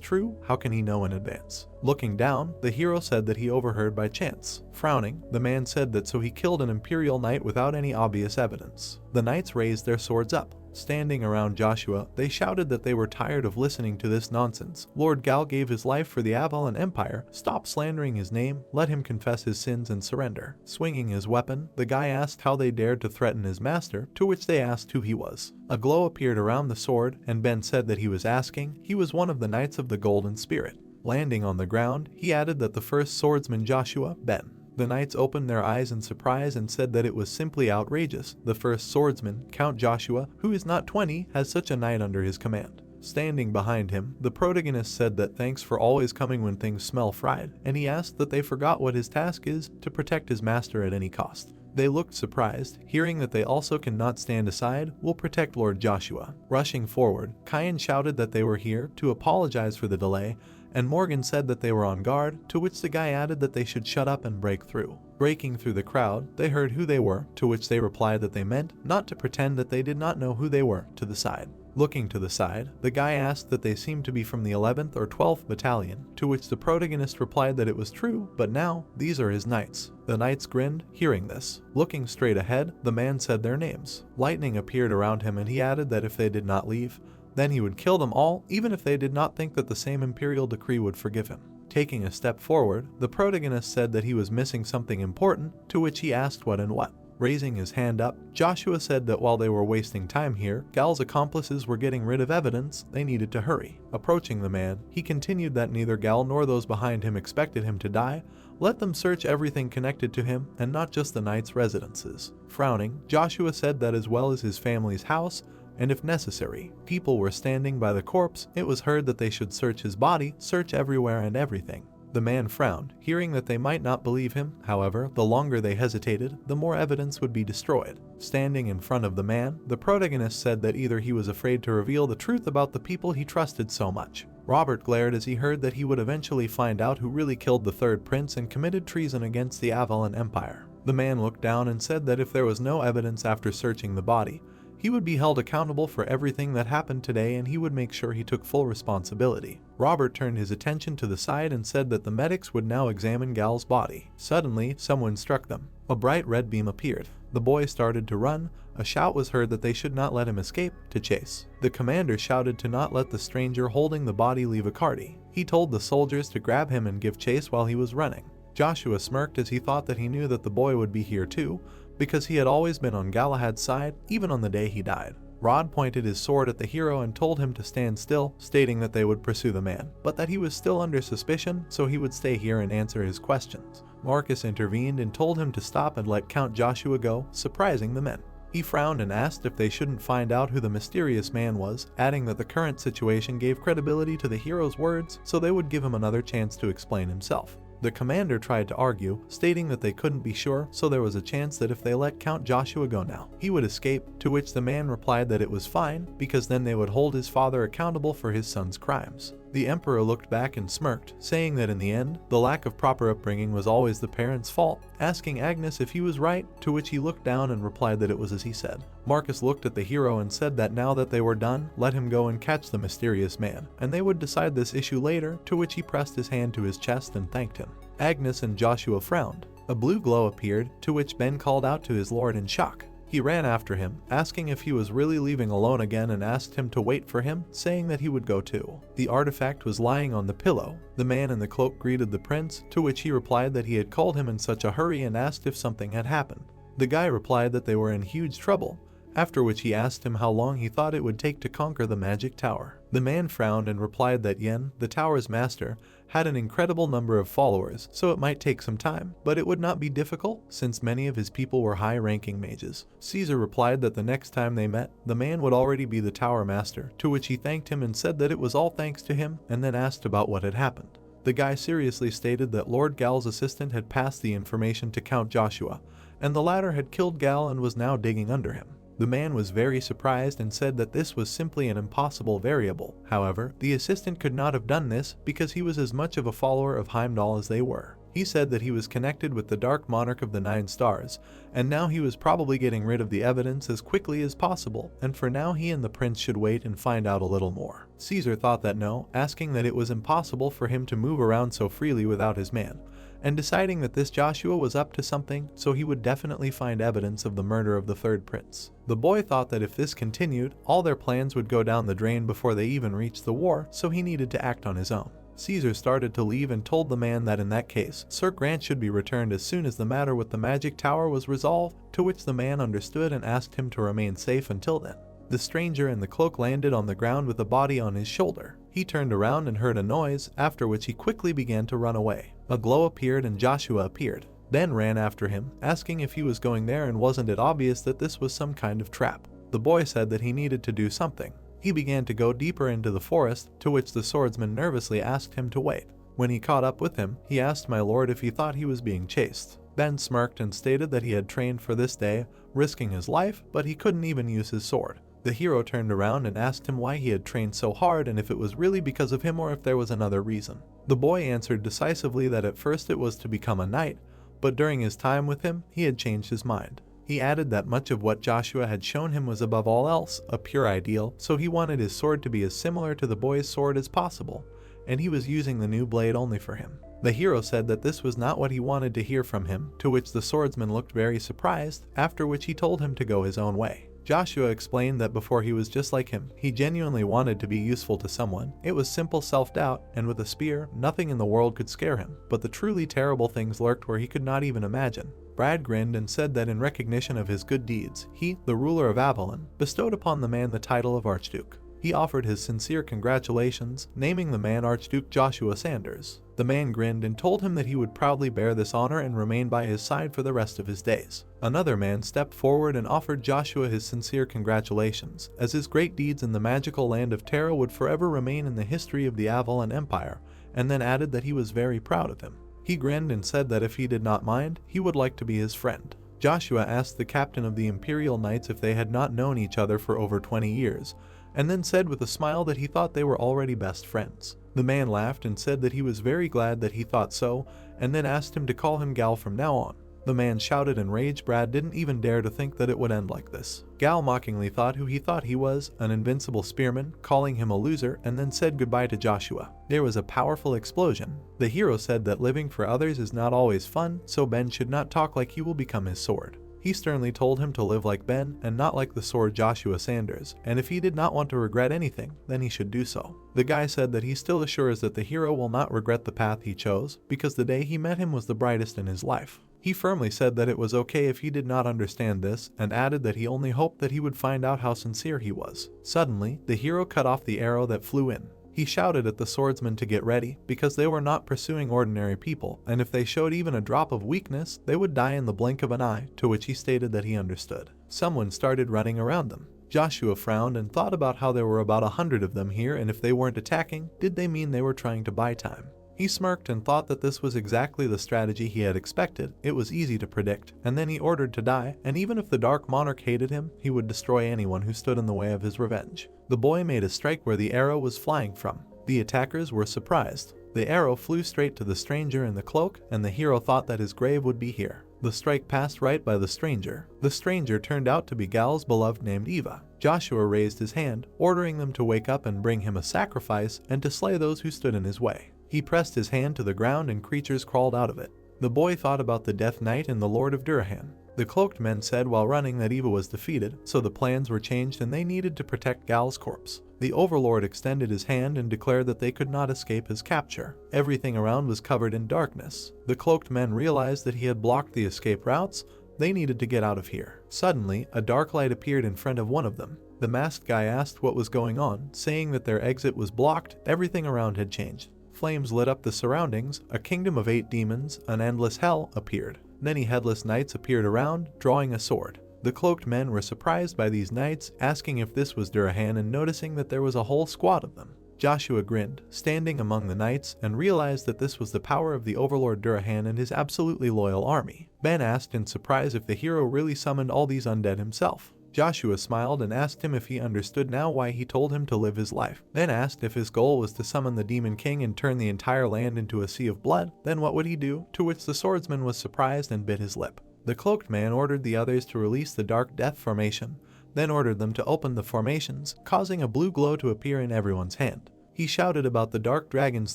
true, how can he know in advance? Looking down, the hero said that he overheard by chance. Frowning, the man said that so he killed an imperial knight without any obvious evidence. The knights raised their swords up. Standing around Joshua, they shouted that they were tired of listening to this nonsense. Lord Gal gave his life for the Avalon Empire. Stop slandering his name. Let him confess his sins and surrender. Swinging his weapon, the guy asked how they dared to threaten his master, to which they asked who he was. A glow appeared around the sword, and Ben said that he was asking. He was one of the Knights of the Golden Spirit. Landing on the ground, he added that the first swordsman Joshua, Ben. The knights opened their eyes in surprise and said that it was simply outrageous. The first swordsman, Count Joshua, who is not 20, has such a knight under his command. Standing behind him, the protagonist said that thanks for always coming when things smell fried, and he asked that they forgot what his task is, to protect his master at any cost. They looked surprised, hearing that they also cannot stand aside, will protect Lord Joshua. Rushing forward, Kyan shouted that they were here to apologize for the delay, and Morgan said that they were on guard, to which the guy added that they should shut up and break through. Breaking through the crowd, they heard who they were, to which they replied that they meant not to pretend that they did not know who they were, to the side. Looking to the side, the guy asked that they seemed to be from the 11th or 12th Battalion, to which the protagonist replied that it was true, but now, these are his knights. The knights grinned, hearing this. Looking straight ahead, the man said their names. Lightning appeared around him and he added that if they did not leave, then he would kill them all, even if they did not think that the same imperial decree would forgive him. Taking a step forward, the protagonist said that he was missing something important, to which he asked what and what. Raising his hand up, Joshua said that while they were wasting time here, Gal's accomplices were getting rid of evidence, they needed to hurry. Approaching the man, he continued that neither Gal nor those behind him expected him to die. Let them search everything connected to him, and not just the knights' residences. Frowning, Joshua said that as well as his family's house, and if necessary, people were standing by the corpse, it was heard that they should search his body, search everywhere and everything. The man frowned, hearing that they might not believe him. However, the longer they hesitated, the more evidence would be destroyed. Standing in front of the man, the protagonist said that either he was afraid to reveal the truth about the people he trusted so much. Robert glared as he heard that he would eventually find out who really killed the third prince and committed treason against the Avalon Empire. The man looked down and said that if there was no evidence after searching the body, he would be held accountable for everything that happened today, and he would make sure he took full responsibility. Robert turned his attention to the side and said that the medics would now examine Gal's body. Suddenly, someone struck them. A bright red beam appeared. The boy started to run. A shout was heard that they should not let him escape, to chase. The commander shouted to not let the stranger holding the body leave Akardi. He told the soldiers to grab him and give chase while he was running. Joshua smirked as he thought that he knew that the boy would be here too, because he had always been on Galahad's side, even on the day he died. Rod pointed his sword at the hero and told him to stand still, stating that they would pursue the man, but that he was still under suspicion, so he would stay here and answer his questions. Marcus intervened and told him to stop and let Count Joshua go, surprising the men. He frowned and asked if they shouldn't find out who the mysterious man was, adding that the current situation gave credibility to the hero's words, so they would give him another chance to explain himself. The commander tried to argue, stating that they couldn't be sure, so there was a chance that if they let Count Joshua go now, he would escape, to which the man replied that it was fine, because then they would hold his father accountable for his son's crimes. The emperor looked back and smirked, saying that in the end, the lack of proper upbringing was always the parents' fault, asking Agnes if he was right, to which he looked down and replied that it was as he said. Marcus looked at the hero and said that now that they were done, let him go and catch the mysterious man, and they would decide this issue later, to which he pressed his hand to his chest and thanked him. Agnes and Joshua frowned. A blue glow appeared, to which Ben called out to his lord in shock. He ran after him, asking if he was really leaving alone again, and asked him to wait for him, saying that he would go too. The artifact was lying on the pillow. The man in the cloak greeted the prince, to which he replied that he had called him in such a hurry and asked if something had happened. The guy replied that they were in huge trouble, after which he asked him how long he thought it would take to conquer the magic tower. The man frowned and replied that Yen, the tower's master, had an incredible number of followers, so it might take some time, but it would not be difficult since many of his people were high-ranking mages. Caesar replied that the next time they met, the man would already be the tower master, to which he thanked him and said that it was all thanks to him, and then asked about what had happened. The guy seriously stated that Lord Gal's assistant had passed the information to Count Joshua, and the latter had killed Gal and was now digging under him. The man was very surprised and said that this was simply an impossible variable. However, the assistant could not have done this because he was as much of a follower of Heimdall as they were. He said that he was connected with the Dark Monarch of the Nine Stars, and now he was probably getting rid of the evidence as quickly as possible, and for now he and the prince should wait and find out a little more. Caesar thought that no, asking that it was impossible for him to move around so freely without his man, and deciding that this Joshua was up to something, so he would definitely find evidence of the murder of the third prince. The boy thought that if this continued, all their plans would go down the drain before they even reached the war, so he needed to act on his own. Caesar started to leave and told the man that in that case, Sir Grant should be returned as soon as the matter with the magic tower was resolved, to which the man understood and asked him to remain safe until then. The stranger in the cloak landed on the ground with a body on his shoulder. He turned around and heard a noise, after which he quickly began to run away. A glow appeared and Joshua appeared, then ran after him, asking if he was going there and wasn't it obvious that this was some kind of trap. The boy said that he needed to do something. He began to go deeper into the forest, to which the swordsman nervously asked him to wait. When he caught up with him, he asked my lord if he thought he was being chased, then smirked and stated that he had trained for this day, risking his life, but he couldn't even use his sword. The hero turned around and asked him why he had trained so hard and if it was really because of him or if there was another reason. The boy answered decisively that at first it was to become a knight, but during his time with him, he had changed his mind. He added that much of what Joshua had shown him was above all else a pure ideal, so he wanted his sword to be as similar to the boy's sword as possible, and he was using the new blade only for him. The hero said that this was not what he wanted to hear from him, to which the swordsman looked very surprised, after which he told him to go his own way. Joshua explained that before he was just like him, he genuinely wanted to be useful to someone. It was simple self-doubt, and with a spear, nothing in the world could scare him, but the truly terrible things lurked where he could not even imagine. Brad grinned and said that in recognition of his good deeds, he, the ruler of Avalon, bestowed upon the man the title of Archduke. He offered his sincere congratulations, naming the man Archduke Joshua Sanders. The man grinned and told him that he would proudly bear this honor and remain by his side for the rest of his days. Another man stepped forward and offered Joshua his sincere congratulations, as his great deeds in the magical land of Terra would forever remain in the history of the Avalon Empire, and then added that he was very proud of him. He grinned and said that if he did not mind, he would like to be his friend. Joshua asked the captain of the Imperial Knights if they had not known each other for over 20 years, and then said with a smile that he thought they were already best friends. The man laughed and said that he was very glad that he thought so, and then asked him to call him Gal from now on. The man shouted in rage. Brad didn't even dare to think that it would end like this. Gal mockingly thought who he thought he was, an invincible spearman, calling him a loser, and then said goodbye to Joshua. There was a powerful explosion. The hero said that living for others is not always fun, so Ben should not talk like he will become his sword. He sternly told him to live like Ben and not like the sword Joshua Sanders, and if he did not want to regret anything, then he should do so. The guy said that he still assures that the hero will not regret the path he chose, because the day he met him was the brightest in his life. He firmly said that it was okay if he did not understand this, and added that he only hoped that he would find out how sincere he was. Suddenly, the hero cut off the arrow that flew in. He shouted at the swordsmen to get ready, because they were not pursuing ordinary people, and if they showed even a drop of weakness, they would die in the blink of an eye, to which he stated that he understood. Someone started running around them. Joshua frowned and thought about how there were about 100 of them here, and if they weren't attacking, did they mean they were trying to buy time? He smirked and thought that this was exactly the strategy he had expected. It was easy to predict, and then he ordered to die, and even if the Dark Monarch hated him, he would destroy anyone who stood in the way of his revenge. The boy made a strike where the arrow was flying from. The attackers were surprised. The arrow flew straight to the stranger in the cloak, and the hero thought that his grave would be here. The strike passed right by the stranger. The stranger turned out to be Gal's beloved named Eva. Joshua raised his hand, ordering them to wake up and bring him a sacrifice and to slay those who stood in his way. He pressed his hand to the ground and creatures crawled out of it. The boy thought about the Death Knight and the Lord of Durahan. The cloaked men said while running that Eva was defeated, so the plans were changed and they needed to protect Gal's corpse. The Overlord extended his hand and declared that they could not escape his capture. Everything around was covered in darkness. The cloaked men realized that he had blocked the escape routes. They needed to get out of here. Suddenly, a dark light appeared in front of one of them. The masked guy asked what was going on, saying that their exit was blocked. Everything around had changed. Flames lit up the surroundings. A kingdom of 8 demons, an endless hell, appeared. Many headless knights appeared around, drawing a sword. The cloaked men were surprised by these knights, asking if this was Durahan and noticing that there was a whole squad of them. Joshua grinned, standing among the knights, and realized that this was the power of the Overlord Durahan and his absolutely loyal army. Ben asked in surprise if the hero really summoned all these undead himself. Joshua smiled and asked him if he understood now why he told him to live his life. Ben asked if his goal was to summon the Demon King and turn the entire land into a sea of blood, then what would he do? To which the swordsman was surprised and bit his lip. The cloaked man ordered the others to release the Dark Death formation, then ordered them to open the formations, causing a blue glow to appear in everyone's hand. He shouted about the dark dragon's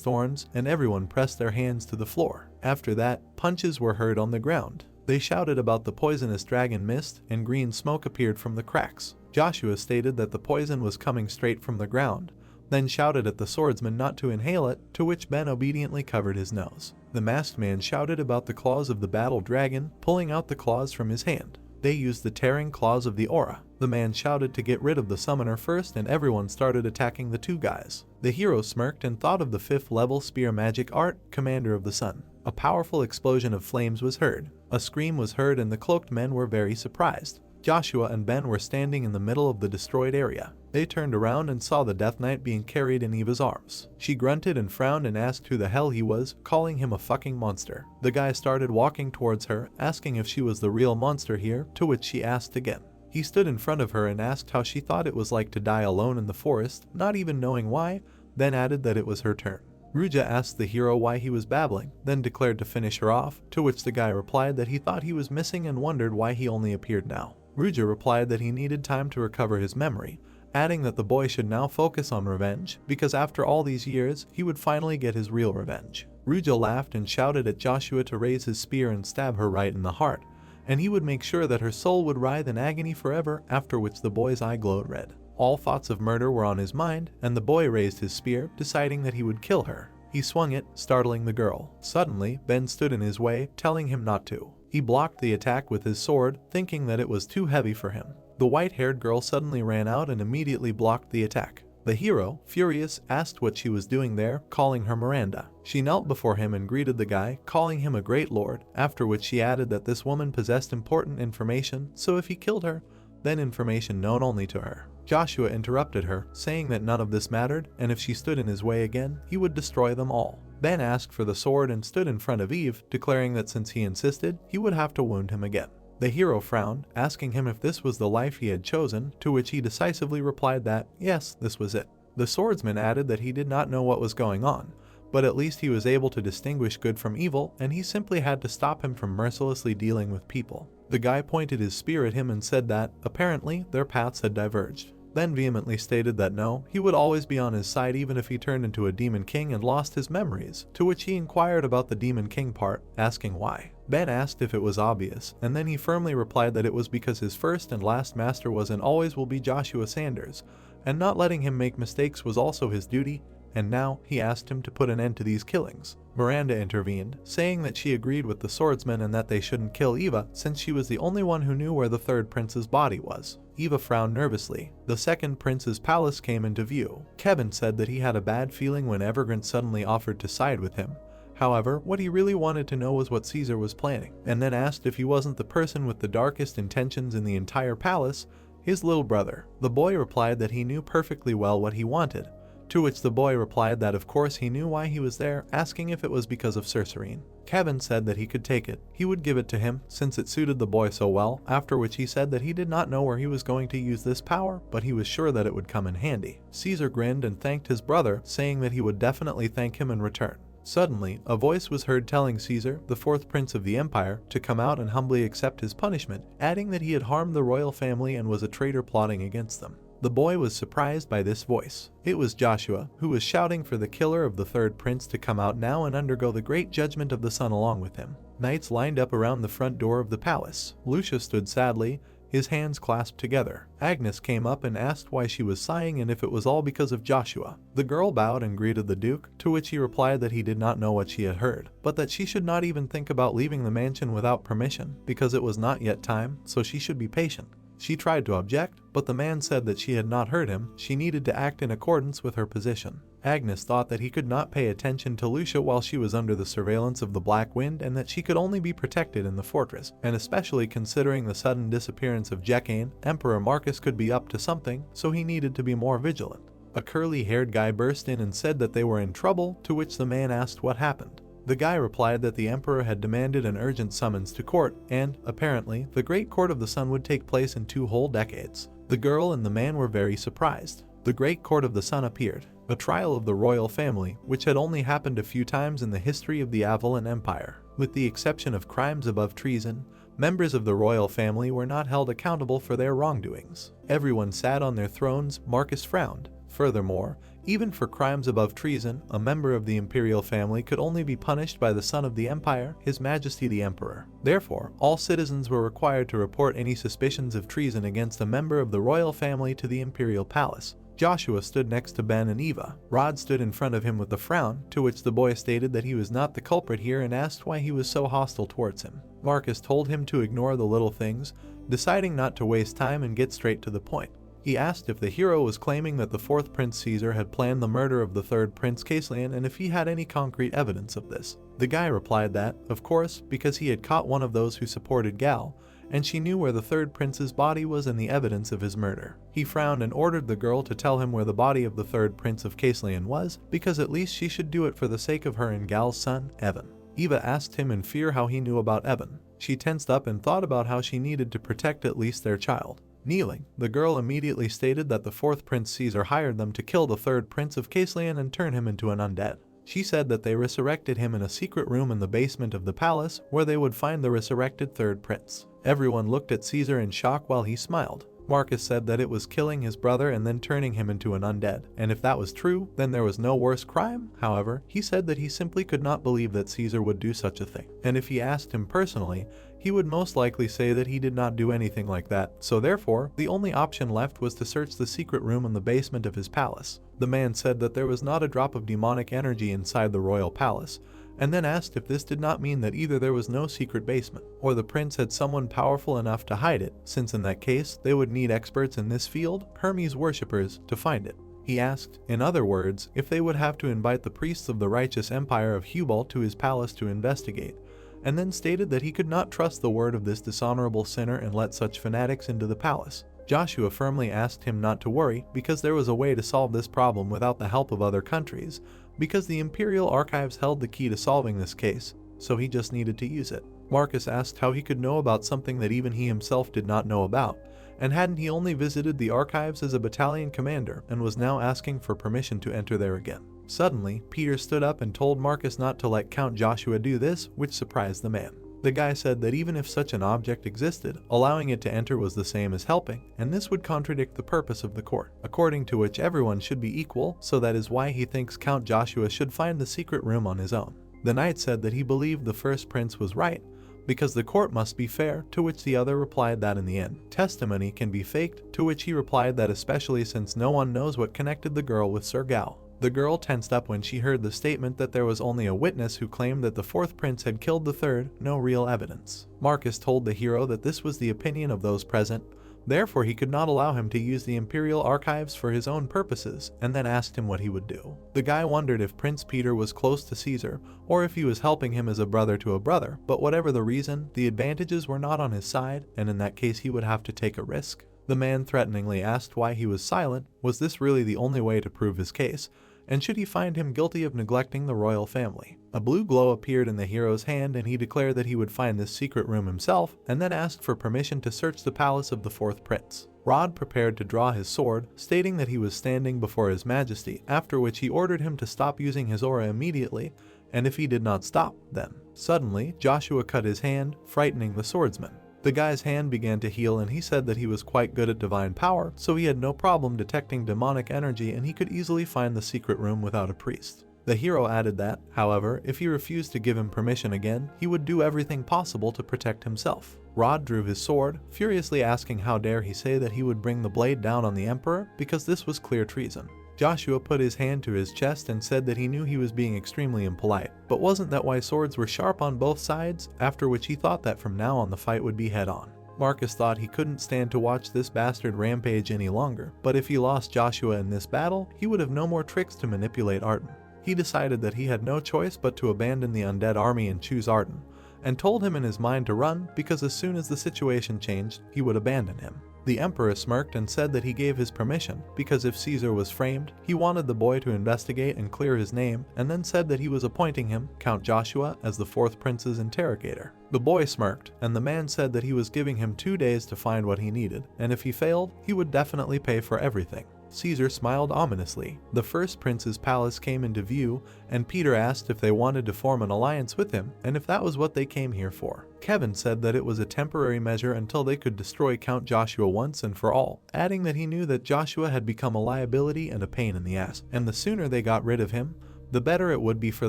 thorns, and everyone pressed their hands to the floor. After that, punches were heard on the ground. They shouted about the poisonous dragon mist, and green smoke appeared from the cracks. Joshua stated that the poison was coming straight from the ground, then shouted at the swordsman not to inhale it, to which Ben obediently covered his nose. The masked man shouted about the claws of the battle dragon, pulling out the claws from his hand. They used the tearing claws of the aura. The man shouted to get rid of the summoner first, and everyone started attacking the 2 guys. The hero smirked and thought of the 5th level spear magic art, Commander of the Sun. A powerful explosion of flames was heard. A scream was heard and the cloaked men were very surprised. Joshua and Ben were standing in the middle of the destroyed area. They turned around and saw the Death Knight being carried in Eva's arms. She grunted and frowned and asked who the hell he was, calling him a fucking monster. The guy started walking towards her, asking if she was the real monster here, to which she asked again. He stood in front of her and asked how she thought it was like to die alone in the forest, not even knowing why, then added that it was her turn. Ruja asked the hero why he was babbling, then declared to finish her off, to which the guy replied that he thought he was missing and wondered why he only appeared now. Ruja replied that he needed time to recover his memory, adding that the boy should now focus on revenge, because after all these years, he would finally get his real revenge. Ruja laughed and shouted at Joshua to raise his spear and stab her right in the heart, and he would make sure that her soul would writhe in agony forever, after which the boy's eye glowed red. All thoughts of murder were on his mind, and the boy raised his spear, deciding that he would kill her. He swung it, startling the girl. Suddenly, Ben stood in his way, telling him not to. He blocked the attack with his sword, thinking that it was too heavy for him. The white-haired girl suddenly ran out and immediately blocked the attack. The hero, furious, asked what she was doing there, calling her Miranda. She knelt before him and greeted the guy, calling him a great lord, after which she added that this woman possessed important information, so if he killed her, then information known only to her. Joshua interrupted her, saying that none of this mattered, and if she stood in his way again, he would destroy them all. Ben asked for the sword and stood in front of Eve, declaring that since he insisted, he would have to wound him again. The hero frowned, asking him if this was the life he had chosen, to which he decisively replied that, yes, this was it. The swordsman added that he did not know what was going on, but at least he was able to distinguish good from evil, and he simply had to stop him from mercilessly dealing with people. The guy pointed his spear at him and said that, apparently, their paths had diverged. Then vehemently stated that no, he would always be on his side even if he turned into a Demon King and lost his memories, to which he inquired about the Demon King part, asking why. Ben asked if it was obvious, and then he firmly replied that it was because his first and last master was and always will be Joshua Sanders, and not letting him make mistakes was also his duty, and now he asked him to put an end to these killings. Miranda intervened, saying that she agreed with the swordsman and that they shouldn't kill Eva since she was the only one who knew where the 3rd prince's body was. Eva frowned nervously. The 2nd prince's palace came into view. Kevin said that he had a bad feeling when Evergrande suddenly offered to side with him. However, what he really wanted to know was what Caesar was planning, and then asked if he wasn't the person with the darkest intentions in the entire palace, his little brother. The boy replied that he knew perfectly well what he wanted, to which the boy replied that of course he knew why he was there, asking if it was because of Cercerine. Kevin said that he could take it. He would give it to him, since it suited the boy so well, after which he said that he did not know where he was going to use this power, but he was sure that it would come in handy. Caesar grinned and thanked his brother, saying that he would definitely thank him in return. Suddenly, a voice was heard telling Caesar, the 4th prince of the empire, to come out and humbly accept his punishment, adding that he had harmed the royal family and was a traitor plotting against them. The boy was surprised by this voice. It was Joshua, who was shouting for the killer of the third prince to come out now and undergo the great judgment of the sun along with him. Knights lined up around the front door of the palace. Lucia stood sadly, his hands clasped together. Agnes came up and asked why she was sighing and if it was all because of Joshua. The girl bowed and greeted the Duke, to which he replied that he did not know what she had heard, but that she should not even think about leaving the mansion without permission, because it was not yet time, so she should be patient. She tried to object, but the man said that she had not heard him, she needed to act in accordance with her position. Agnes thought that he could not pay attention to Lucia while she was under the surveillance of the Black Wind and that she could only be protected in the fortress, and especially considering the sudden disappearance of Jekane, Emperor Marcus could be up to something, so he needed to be more vigilant. A curly-haired guy burst in and said that they were in trouble, to which the man asked what happened. The guy replied that the emperor had demanded an urgent summons to court, and, apparently, the Great Court of the Sun would take place in 2 whole decades. The girl and the man were very surprised. The Great Court of the Sun appeared, a trial of the royal family, which had only happened a few times in the history of the Avalon Empire. With the exception of crimes above treason, members of the royal family were not held accountable for their wrongdoings. Everyone sat on their thrones. Marcus frowned. Furthermore, even for crimes above treason, a member of the imperial family could only be punished by the son of the empire, His Majesty the Emperor. Therefore, all citizens were required to report any suspicions of treason against a member of the royal family to the imperial palace. Joshua stood next to Ben and Eva. Rod stood in front of him with a frown, to which the boy stated that he was not the culprit here and asked why he was so hostile towards him. Marcus told him to ignore the little things, deciding not to waste time and get straight to the point. He asked if the hero was claiming that the 4th Prince Caesar had planned the murder of the 3rd Prince Caecilian and if he had any concrete evidence of this. The guy replied that, of course, because he had caught one of those who supported Gal, and she knew where the 3rd Prince's body was and the evidence of his murder. He frowned and ordered the girl to tell him where the body of the 3rd Prince of Caecilian was, because at least she should do it for the sake of her and Gal's son, Evan. Eva asked him in fear how he knew about Evan. She tensed up and thought about how she needed to protect at least their child. Kneeling, the girl immediately stated that the 4th Prince Caesar hired them to kill the 3rd Prince of Caecilian and turn him into an undead. She said that they resurrected him in a secret room in the basement of the palace where they would find the resurrected 3rd Prince. Everyone looked at Caesar in shock while he smiled. Marcus said that it was killing his brother and then turning him into an undead, and if that was true, then there was no worse crime. However, he said that he simply could not believe that Caesar would do such a thing, and if he asked him personally, he would most likely say that he did not do anything like that, so therefore, the only option left was to search the secret room in the basement of his palace. The man said that there was not a drop of demonic energy inside the royal palace, and then asked if this did not mean that either there was no secret basement, or the prince had someone powerful enough to hide it, since in that case, they would need experts in this field, Hermes worshippers, to find it. He asked, in other words, if they would have to invite the priests of the righteous empire of Hubal to his palace to investigate, and then stated that he could not trust the word of this dishonorable sinner and let such fanatics into the palace. Joshua firmly asked him not to worry, because there was a way to solve this problem without the help of other countries, because the Imperial Archives held the key to solving this case, so he just needed to use it. Marcus asked how he could know about something that even he himself did not know about, and hadn't he only visited the archives as a battalion commander and was now asking for permission to enter there again. Suddenly, Peter stood up and told Marcus not to let Count Joshua do this, which surprised the man. The guy said that even if such an object existed, allowing it to enter was the same as helping, and this would contradict the purpose of the court, according to which everyone should be equal, so that is why he thinks Count Joshua should find the secret room on his own. The knight said that he believed the first prince was right, because the court must be fair, to which the other replied that in the end, testimony can be faked, to which he replied that especially since no one knows what connected the girl with Sir Gao. The girl tensed up when she heard the statement that there was only a witness who claimed that the 4th prince had killed the 3rd, no real evidence. Marcus told the hero that this was the opinion of those present, therefore he could not allow him to use the Imperial Archives for his own purposes, and then asked him what he would do. The guy wondered if Prince Peter was close to Caesar, or if he was helping him as a brother to a brother, but whatever the reason, the advantages were not on his side, and in that case he would have to take a risk. The man threateningly asked why he was silent, was this really the only way to prove his case, and should he find him guilty of neglecting the royal family? A blue glow appeared in the hero's hand and he declared that he would find this secret room himself, and then asked for permission to search the palace of the 4th prince. Rod prepared to draw his sword, stating that he was standing before His Majesty, after which he ordered him to stop using his aura immediately, and if he did not stop, then. Suddenly, Joshua cut his hand, frightening the swordsman. The guy's hand began to heal and he said that he was quite good at divine power, so he had no problem detecting demonic energy and he could easily find the secret room without a priest. The hero added that, however, if he refused to give him permission again, he would do everything possible to protect himself. Rod drew his sword, furiously asking how dare he say that he would bring the blade down on the Emperor, because this was clear treason. Joshua put his hand to his chest and said that he knew he was being extremely impolite, but wasn't that why swords were sharp on both sides, after which he thought that from now on the fight would be head-on. Marcus thought he couldn't stand to watch this bastard rampage any longer, but if he lost Joshua in this battle, he would have no more tricks to manipulate Arden. He decided that he had no choice but to abandon the undead army and choose Arden, and told him in his mind to run because as soon as the situation changed, he would abandon him. The Emperor smirked and said that he gave his permission because if Caesar was framed, he wanted the boy to investigate and clear his name, and then said that he was appointing him, Count Joshua, as the fourth prince's interrogator. The boy smirked, and the man said that he was giving him 2 days to find what he needed, and if he failed, he would definitely pay for everything. Caesar smiled ominously. The first prince's palace came into view, and Peter asked if they wanted to form an alliance with him, and if that was what they came here for. Kevin said that it was a temporary measure until they could destroy Count Joshua once and for all, adding that he knew that Joshua had become a liability and a pain in the ass, and the sooner they got rid of him, the better it would be for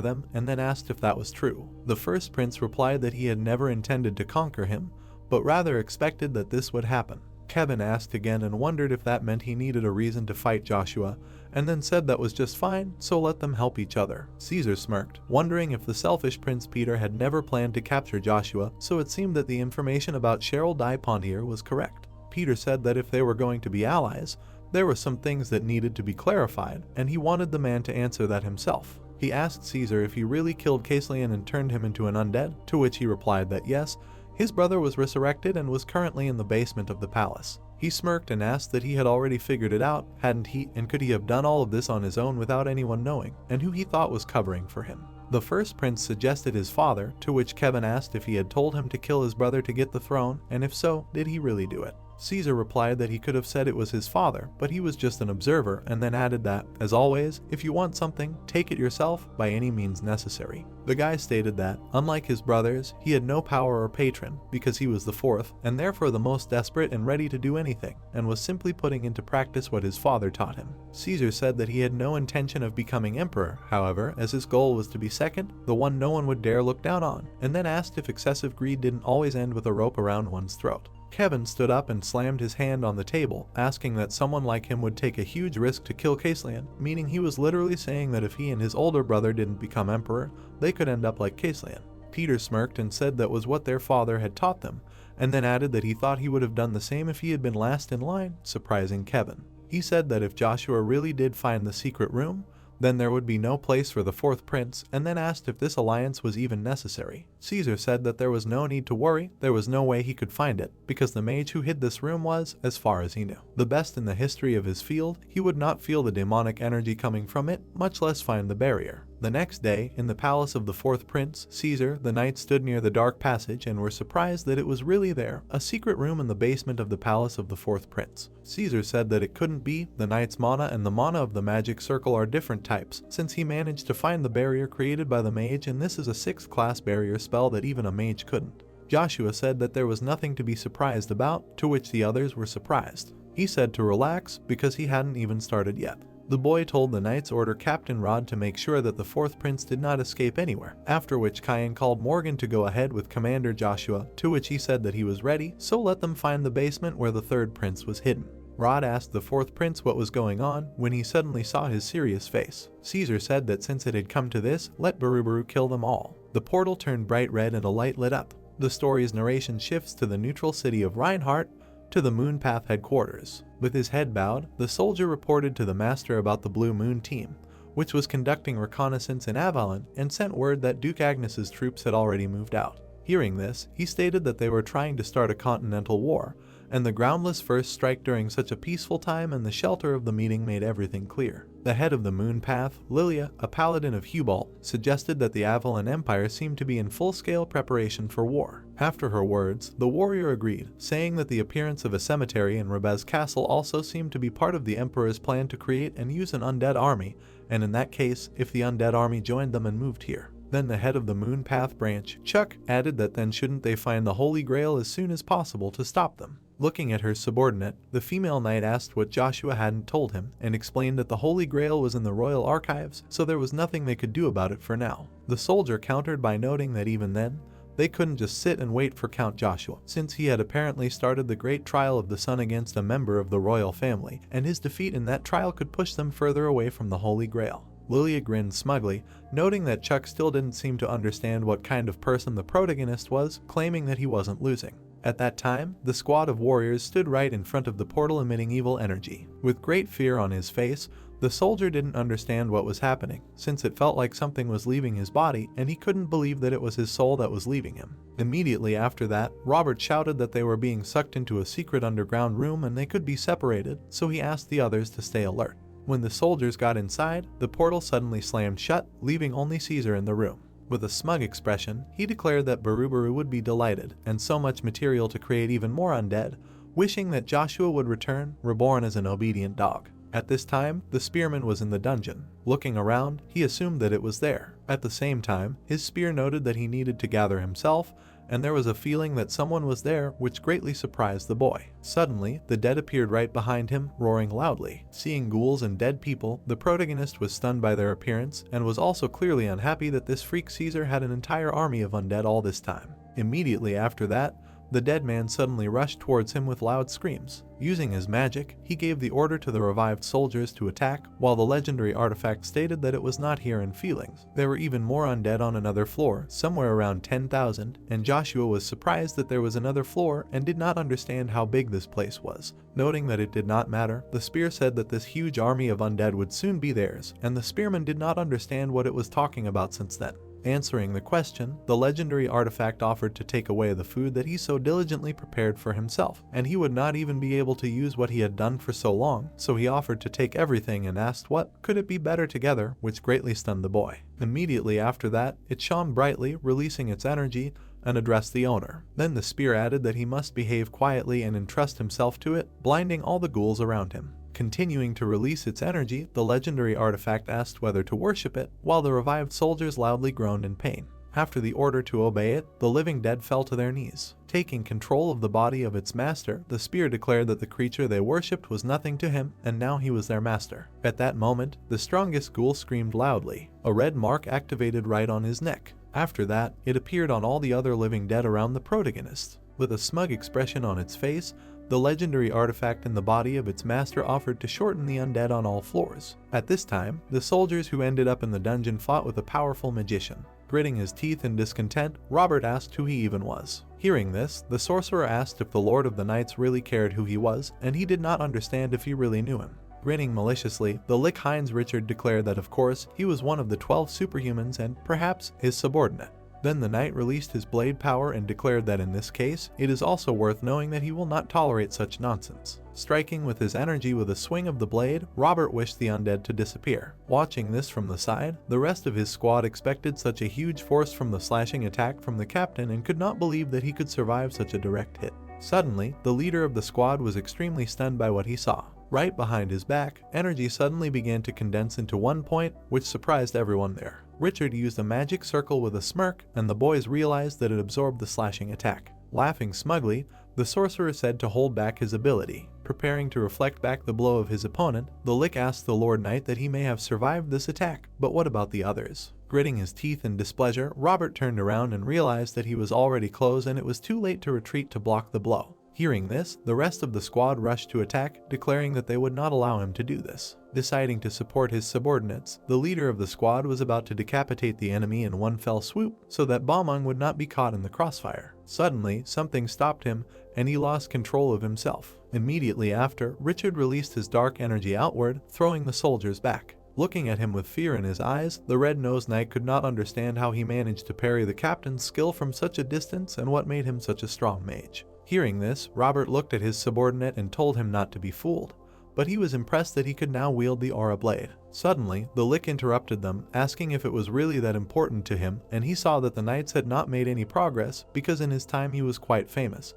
them, and then asked if that was true. The first prince replied that he had never intended to conquer him, but rather expected that this would happen. Kevin asked again and wondered if that meant he needed a reason to fight Joshua, and then said that was just fine, so let them help each other. Caesar smirked, wondering if the selfish Prince Peter had never planned to capture Joshua, so it seemed that the information about Cheryl Pontier was correct. Peter said that if they were going to be allies, there were some things that needed to be clarified, and he wanted the man to answer that himself. He asked Caesar if he really killed Caecilian and turned him into an undead, to which he replied that yes, his brother was resurrected and was currently in the basement of the palace. He smirked and asked that he had already figured it out, hadn't he, and could he have done all of this on his own without anyone knowing, and who he thought was covering for him. The first prince suggested his father, to which Kevin asked if he had told him to kill his brother to get the throne, and if so, did he really do it? Caesar replied that he could have said it was his father, but he was just an observer, and then added that, as always, if you want something, take it yourself by any means necessary. The guy stated that, unlike his brothers, he had no power or patron, because he was the fourth, and therefore the most desperate and ready to do anything, and was simply putting into practice what his father taught him. Caesar said that he had no intention of becoming emperor, however, as his goal was to be second, the one no one would dare look down on, and then asked if excessive greed didn't always end with a rope around one's throat. Kevin stood up and slammed his hand on the table, asking that someone like him would take a huge risk to kill Caecilian, meaning he was literally saying that if he and his older brother didn't become emperor, they could end up like Caecilian. Peter smirked and said that was what their father had taught them, and then added that he thought he would have done the same if he had been last in line, surprising Kevin. He said that if Joshua really did find the secret room, then there would be no place for the fourth prince, and then asked if this alliance was even necessary. Caesar said that there was no need to worry, there was no way he could find it, because the mage who hid this room was, as far as he knew, the best in the history of his field. He would not feel the demonic energy coming from it, much less find the barrier. The next day, in the palace of the fourth prince, Caesar, the knights stood near the dark passage and were surprised that it was really there, a secret room in the basement of the palace of the fourth prince. Caesar said that it couldn't be, the knight's mana and the mana of the magic circle are different types, since he managed to find the barrier created by the mage, and this is a 6th class barrier spell that even a mage couldn't. Joshua said that there was nothing to be surprised about, to which the others were surprised. He said to relax, because he hadn't even started yet. The boy told the knights order Captain Rod to make sure that the fourth prince did not escape anywhere, after which Kyan called Morgan to go ahead with Commander Joshua, to which he said that he was ready, so let them find the basement where the third prince was hidden. Rod asked the fourth prince what was going on when he suddenly saw his serious face. Caesar said that since it had come to this, let Barubaru kill them all. The portal turned bright red and a light lit up. The story's narration shifts to the neutral city of Reinhardt, to the Moonpath headquarters. With his head bowed, the soldier reported to the master about the Blue Moon team, which was conducting reconnaissance in Avalon, and sent word that Duke Agnes's troops had already moved out. Hearing this, he stated that they were trying to start a continental war, and the groundless first strike during such a peaceful time, and the shelter of the meeting made everything clear. The head of the Moon Path, Lilia, a paladin of Hubalt, suggested that the Avalon Empire seemed to be in full-scale preparation for war. After her words, the warrior agreed, saying that the appearance of a cemetery in Rebez Castle also seemed to be part of the Emperor's plan to create and use an undead army, and in that case, if the undead army joined them and moved here. Then the head of the Moon Path branch, Chuck, added that then shouldn't they find the Holy Grail as soon as possible to stop them. Looking at her subordinate, the female knight asked what Joshua hadn't told him and explained that the Holy Grail was in the royal archives, so there was nothing they could do about it for now. The soldier countered by noting that even then, they couldn't just sit and wait for Count Joshua, since he had apparently started the great trial of the sun against a member of the royal family, and his defeat in that trial could push them further away from the Holy Grail. Lilia grinned smugly, noting that Chuck still didn't seem to understand what kind of person the protagonist was, claiming that he wasn't losing. At that time, the squad of warriors stood right in front of the portal emitting evil energy. With great fear on his face, the soldier didn't understand what was happening, since it felt like something was leaving his body and he couldn't believe that it was his soul that was leaving him. Immediately after that, Robert shouted that they were being sucked into a secret underground room and they could be separated, so he asked the others to stay alert. When the soldiers got inside, the portal suddenly slammed shut, leaving only Caesar in the room. With a smug expression, he declared that Barubaru would be delighted, and so much material to create even more undead, wishing that Joshua would return, reborn as an obedient dog. At this time, the spearman was in the dungeon. Looking around, he assumed that it was there. At the same time, his spear noted that he needed to gather himself, and there was a feeling that someone was there, which greatly surprised the boy. Suddenly, the dead appeared right behind him, roaring loudly. Seeing ghouls and dead people, the protagonist was stunned by their appearance, and was also clearly unhappy that this freak Caesar had an entire army of undead all this time. Immediately after that, the dead man suddenly rushed towards him with loud screams. Using his magic, he gave the order to the revived soldiers to attack, while the legendary artifact stated that it was not here in feelings. There were even more undead on another floor, somewhere around 10,000, and Joshua was surprised that there was another floor and did not understand how big this place was. Noting that it did not matter, the spear said that this huge army of undead would soon be theirs, and the spearman did not understand what it was talking about since then. Answering the question, the legendary artifact offered to take away the food that he so diligently prepared for himself, and he would not even be able to use what he had done for so long, so he offered to take everything and asked what could it be better together, which greatly stunned the boy. Immediately after that, it shone brightly, releasing its energy, and addressed the owner. Then the spear added that he must behave quietly and entrust himself to it, blinding all the ghouls around him. Continuing to release its energy, the legendary artifact asked whether to worship it, while the revived soldiers loudly groaned in pain. After the order to obey it, the living dead fell to their knees. Taking control of the body of its master, the spear declared that the creature they worshipped was nothing to him, and now he was their master. At that moment, the strongest ghoul screamed loudly. A red mark activated right on his neck. After that, it appeared on all the other living dead around the protagonist. With a smug expression on its face, the legendary artifact in the body of its master offered to shorten the undead on all floors. At this time, the soldiers who ended up in the dungeon fought with a powerful magician. Gritting his teeth in discontent, Robert asked who he even was. Hearing this, the sorcerer asked if the Lord of the Knights really cared who he was, and he did not understand if he really knew him. Grinning maliciously, the Lick Heinz Richard declared that of course, he was one of the 12 superhumans and, perhaps, his subordinate. Then the knight released his blade power and declared that in this case, it is also worth knowing that he will not tolerate such nonsense. Striking with his energy with a swing of the blade, Robert wished the undead to disappear. Watching this from the side, the rest of his squad expected such a huge force from the slashing attack from the captain and could not believe that he could survive such a direct hit. Suddenly, the leader of the squad was extremely stunned by what he saw. Right behind his back, energy suddenly began to condense into one point, which surprised everyone there. Richard used a magic circle with a smirk, and the boys realized that it absorbed the slashing attack. Laughing smugly, the sorcerer said to hold back his ability. Preparing to reflect back the blow of his opponent, the Lick asked the Lord Knight that he may have survived this attack, but what about the others? Gritting his teeth in displeasure, Robert turned around and realized that he was already close and it was too late to retreat to block the blow. Hearing this, the rest of the squad rushed to attack, declaring that they would not allow him to do this. Deciding to support his subordinates, the leader of the squad was about to decapitate the enemy in one fell swoop, so that Balmung would not be caught in the crossfire. Suddenly, something stopped him, and he lost control of himself. Immediately after, Richard released his dark energy outward, throwing the soldiers back. Looking at him with fear in his eyes, the Red-Nosed Knight could not understand how he managed to parry the captain's skill from such a distance and what made him such a strong mage. Hearing this, Robert looked at his subordinate and told him not to be fooled, but he was impressed that he could now wield the aura blade. Suddenly, the Lick interrupted them, asking if it was really that important to him, and he saw that the knights had not made any progress because in his time he was quite famous.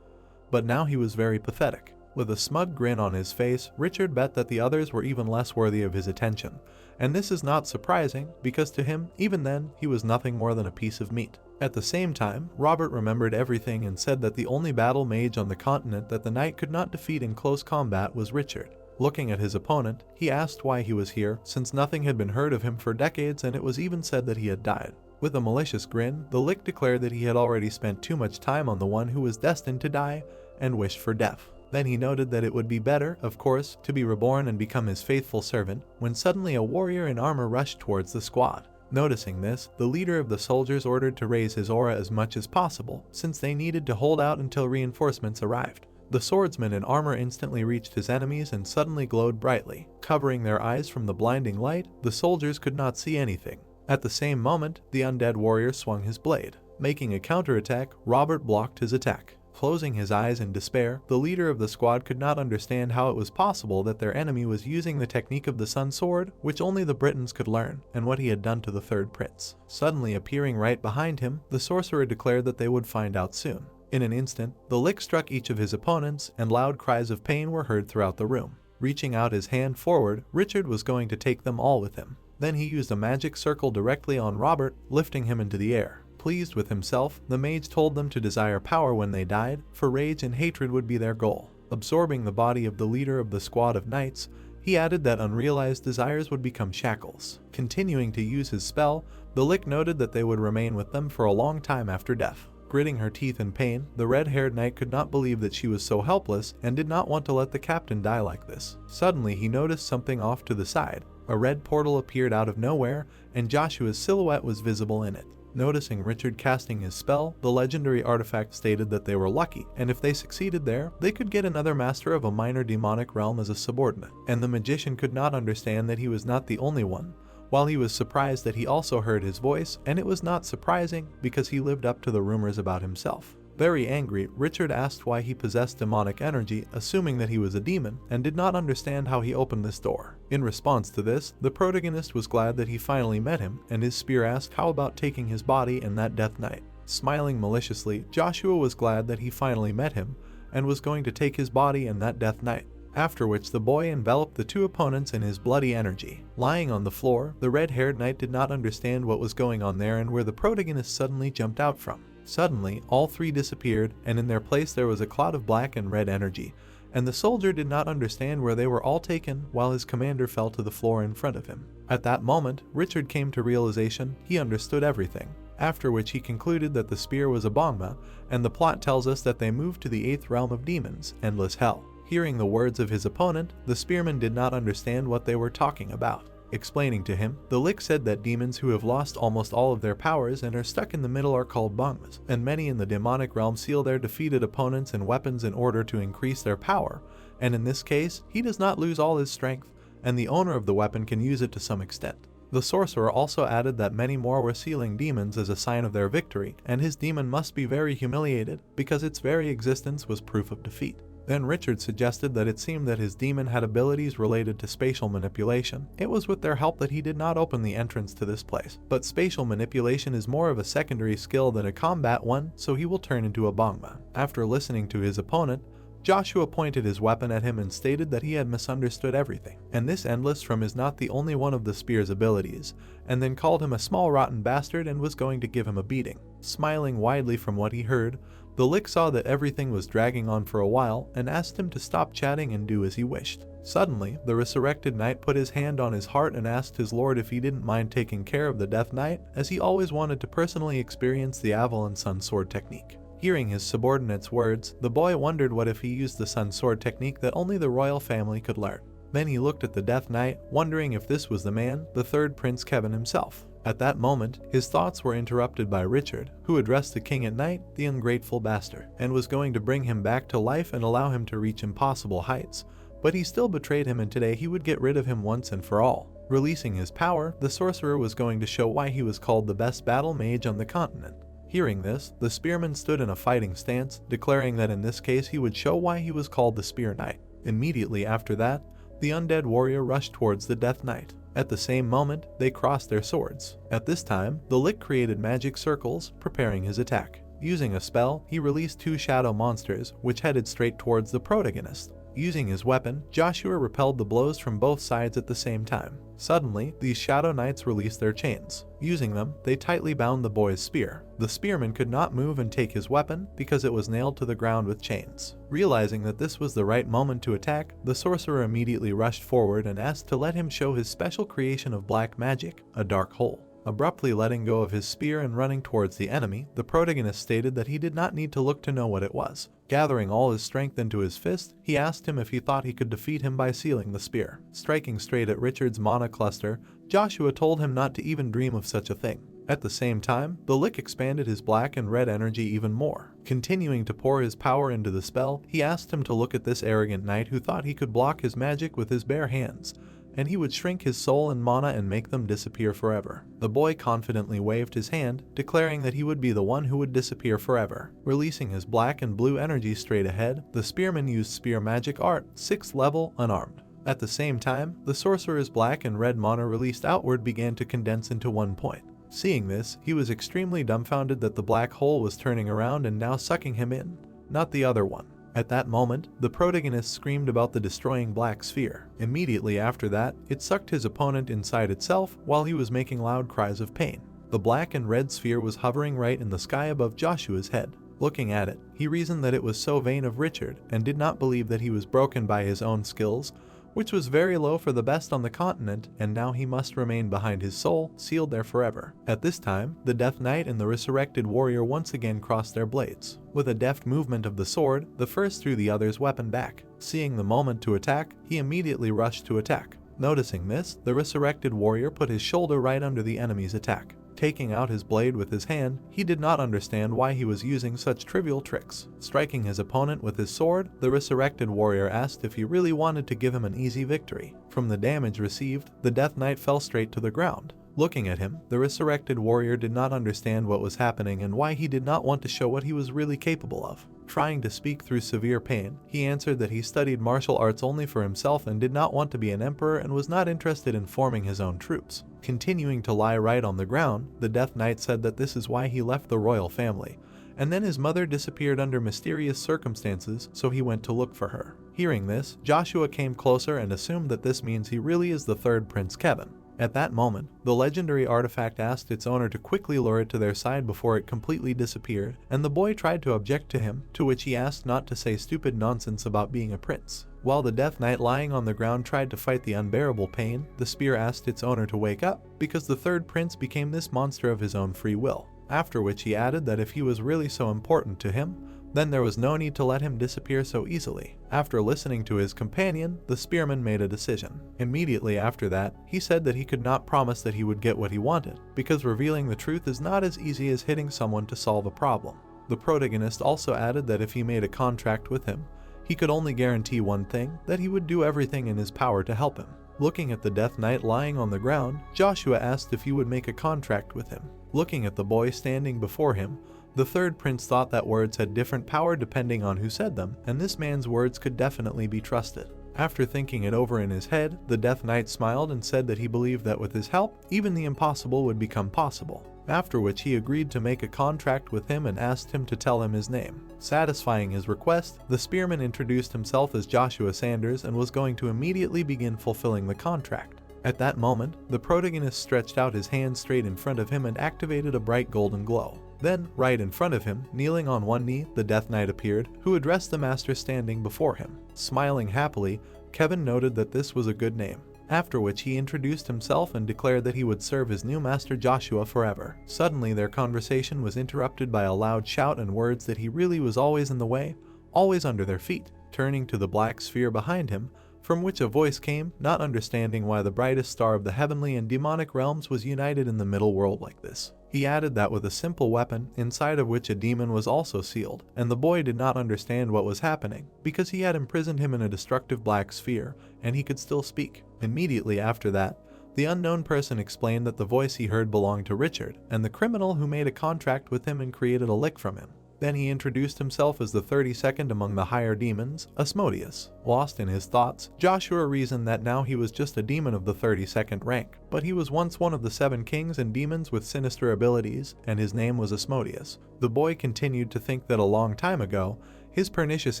But now he was very pathetic. With a smug grin on his face, Richard bet that the others were even less worthy of his attention. And this is not surprising, because to him, even then, he was nothing more than a piece of meat. At the same time, Robert remembered everything and said that the only battle mage on the continent that the knight could not defeat in close combat was Richard. Looking at his opponent, he asked why he was here, since nothing had been heard of him for decades and it was even said that he had died. With a malicious grin, the Lick declared that he had already spent too much time on the one who was destined to die, and wished for death. Then he noted that it would be better, of course, to be reborn and become his faithful servant, when suddenly a warrior in armor rushed towards the squad. Noticing this, the leader of the soldiers ordered to raise his aura as much as possible, since they needed to hold out until reinforcements arrived. The swordsman in armor instantly reached his enemies and suddenly glowed brightly. Covering their eyes from the blinding light, the soldiers could not see anything. At the same moment, the undead warrior swung his blade. Making a counterattack, Robert blocked his attack. Closing his eyes in despair, the leader of the squad could not understand how it was possible that their enemy was using the technique of the Sun Sword, which only the Britons could learn, and what he had done to the third prince. Suddenly appearing right behind him, the sorcerer declared that they would find out soon. In an instant, the Lick struck each of his opponents, and loud cries of pain were heard throughout the room. Reaching out his hand forward, Richard was going to take them all with him. Then he used a magic circle directly on Robert, lifting him into the air. Pleased with himself, the mage told them to desire power when they died, for rage and hatred would be their goal. Absorbing the body of the leader of the squad of knights, he added that unrealized desires would become shackles. Continuing to use his spell, the Lick noted that they would remain with them for a long time after death. Gritting her teeth in pain, the red-haired knight could not believe that she was so helpless and did not want to let the captain die like this. Suddenly he noticed something off to the side. A red portal appeared out of nowhere, and Joshua's silhouette was visible in it. Noticing Richard casting his spell, the legendary artifact stated that they were lucky, and if they succeeded there, they could get another master of a minor demonic realm as a subordinate. And the magician could not understand that he was not the only one, while he was surprised that he also heard his voice, and it was not surprising because he lived up to the rumors about himself. Very angry, Richard asked why he possessed demonic energy, assuming that he was a demon, and did not understand how he opened this door. In response to this, the protagonist was glad that he finally met him, and his spear asked how about taking his body and that death knight. Smiling maliciously, Joshua was glad that he finally met him, and was going to take his body and that death knight. After which the boy enveloped the two opponents in his bloody energy. Lying on the floor, the red-haired knight did not understand what was going on there and where the protagonist suddenly jumped out from. Suddenly, all three disappeared, and in their place there was a cloud of black and red energy, and the soldier did not understand where they were all taken while his commander fell to the floor in front of him. At that moment, Richard came to realization he understood everything, after which he concluded that the spear was a bongma, and the plot tells us that they moved to the 8th realm of demons, endless hell. Hearing the words of his opponent, the spearman did not understand what they were talking about. Explaining to him, the Lick said that demons who have lost almost all of their powers and are stuck in the middle are called bongmas, and many in the demonic realm seal their defeated opponents and weapons in order to increase their power, and in this case, he does not lose all his strength, and the owner of the weapon can use it to some extent. The sorcerer also added that many more were sealing demons as a sign of their victory, and his demon must be very humiliated because its very existence was proof of defeat. Then Richard suggested that it seemed that his demon had abilities related to spatial manipulation. It was with their help that he did not open the entrance to this place. But spatial manipulation is more of a secondary skill than a combat one, so he will turn into a bongma. After listening to his opponent, Joshua pointed his weapon at him and stated that he had misunderstood everything, and this endless from is not the only one of the spear's abilities, and then called him a small rotten bastard and was going to give him a beating. Smiling widely from what he heard, the Lick saw that everything was dragging on for a while and asked him to stop chatting and do as he wished. Suddenly, the resurrected knight put his hand on his heart and asked his lord if he didn't mind taking care of the Death Knight, as he always wanted to personally experience the Avalon Sun Sword technique. Hearing his subordinate's words, the boy wondered what if he used the Sun Sword technique that only the royal family could learn. Then he looked at the Death Knight, wondering if this was the man, the third Prince Kevin himself. At that moment, his thoughts were interrupted by Richard, who addressed the king at night, the ungrateful bastard, and was going to bring him back to life and allow him to reach impossible heights, but he still betrayed him and today he would get rid of him once and for all. Releasing his power, the sorcerer was going to show why he was called the best battle mage on the continent. Hearing this, the spearman stood in a fighting stance, declaring that in this case he would show why he was called the Spear Knight. Immediately after that, the undead warrior rushed towards the Death Knight. At the same moment, they crossed their swords. At this time, the Lick created magic circles, preparing his attack. Using a spell, he released two shadow monsters, which headed straight towards the protagonist. Using his weapon, Joshua repelled the blows from both sides at the same time. Suddenly, these Shadow Knights released their chains. Using them, they tightly bound the boy's spear. The spearman could not move and take his weapon because it was nailed to the ground with chains. Realizing that this was the right moment to attack, the sorcerer immediately rushed forward and asked to let him show his special creation of black magic, a dark hole. Abruptly letting go of his spear and running towards the enemy, the protagonist stated that he did not need to look to know what it was. Gathering all his strength into his fist, he asked him if he thought he could defeat him by sealing the spear. Striking straight at Richard's mana cluster, Joshua told him not to even dream of such a thing. At the same time, the lick expanded his black and red energy even more. Continuing to pour his power into the spell, he asked him to look at this arrogant knight who thought he could block his magic with his bare hands, and he would shrink his soul and mana and make them disappear forever. The boy confidently waved his hand, declaring that he would be the one who would disappear forever. Releasing his black and blue energy straight ahead, the spearman used spear magic art, 6th level, unarmed. At the same time, the sorcerer's black and red mana released outward began to condense into one point. Seeing this, he was extremely dumbfounded that the black hole was turning around and now sucking him in, not the other one. At that moment, the protagonist screamed about the destroying black sphere. Immediately after that, it sucked his opponent inside itself while he was making loud cries of pain. The black and red sphere was hovering right in the sky above Joshua's head. Looking at it, he reasoned that it was so vain of Richard and did not believe that he was broken by his own skills, which was very low for the best on the continent, and now he must remain behind his soul, sealed there forever. At this time, the Death Knight and the Resurrected Warrior once again crossed their blades. With a deft movement of the sword, the first threw the other's weapon back. Seeing the moment to attack, he immediately rushed to attack. Noticing this, the Resurrected Warrior put his shoulder right under the enemy's attack. Taking out his blade with his hand, he did not understand why he was using such trivial tricks. Striking his opponent with his sword, the Resurrected Warrior asked if he really wanted to give him an easy victory. From the damage received, the Death Knight fell straight to the ground. Looking at him, the Resurrected Warrior did not understand what was happening and why he did not want to show what he was really capable of. Trying to speak through severe pain, he answered that he studied martial arts only for himself and did not want to be an emperor and was not interested in forming his own troops. Continuing to lie right on the ground, the Death Knight said that this is why he left the royal family, and then his mother disappeared under mysterious circumstances, so he went to look for her. Hearing this, Joshua came closer and assumed that this means he really is the third Prince Kevin. At that moment, the legendary artifact asked its owner to quickly lure it to their side before it completely disappeared, and the boy tried to object to him, to which he asked not to say stupid nonsense about being a prince. While the Death Knight lying on the ground tried to fight the unbearable pain, the spear asked its owner to wake up, because the third prince became this monster of his own free will. After which he added that if he was really so important to him, then there was no need to let him disappear so easily. After listening to his companion, the spearman made a decision. Immediately after that, he said that he could not promise that he would get what he wanted, because revealing the truth is not as easy as hitting someone to solve a problem. The protagonist also added that if he made a contract with him, he could only guarantee one thing, that he would do everything in his power to help him. Looking at the Death Knight lying on the ground, Joshua asked if he would make a contract with him. Looking at the boy standing before him, the third prince thought that words had different power depending on who said them, and this man's words could definitely be trusted. After thinking it over in his head, the Death Knight smiled and said that he believed that with his help, even the impossible would become possible. After which he agreed to make a contract with him and asked him to tell him his name. Satisfying his request, the spearman introduced himself as Joshua Sanders and was going to immediately begin fulfilling the contract. At that moment, the protagonist stretched out his hand straight in front of him and activated a bright golden glow. Then, right in front of him, kneeling on one knee, the Death Knight appeared, who addressed the master standing before him. Smiling happily, Kevin noted that this was a good name. After which he introduced himself and declared that he would serve his new master Joshua forever. Suddenly their conversation was interrupted by a loud shout and words that he really was always in the way, always under their feet. Turning to the black sphere behind him, from which a voice came, not understanding why the brightest star of the heavenly and demonic realms was united in the middle world like this. He added that with a simple weapon, inside of which a demon was also sealed, and the boy did not understand what was happening, because he had imprisoned him in a destructive black sphere, and he could still speak. Immediately after that, the unknown person explained that the voice he heard belonged to Richard, and the criminal who made a contract with him and created a lick from him. Then he introduced himself as the 32nd among the higher demons, Asmodeus. Lost in his thoughts, Joshua reasoned that now he was just a demon of the 32nd rank, but he was once one of the 7 kings and demons with sinister abilities, and his name was Asmodeus. The boy continued to think that a long time ago, His pernicious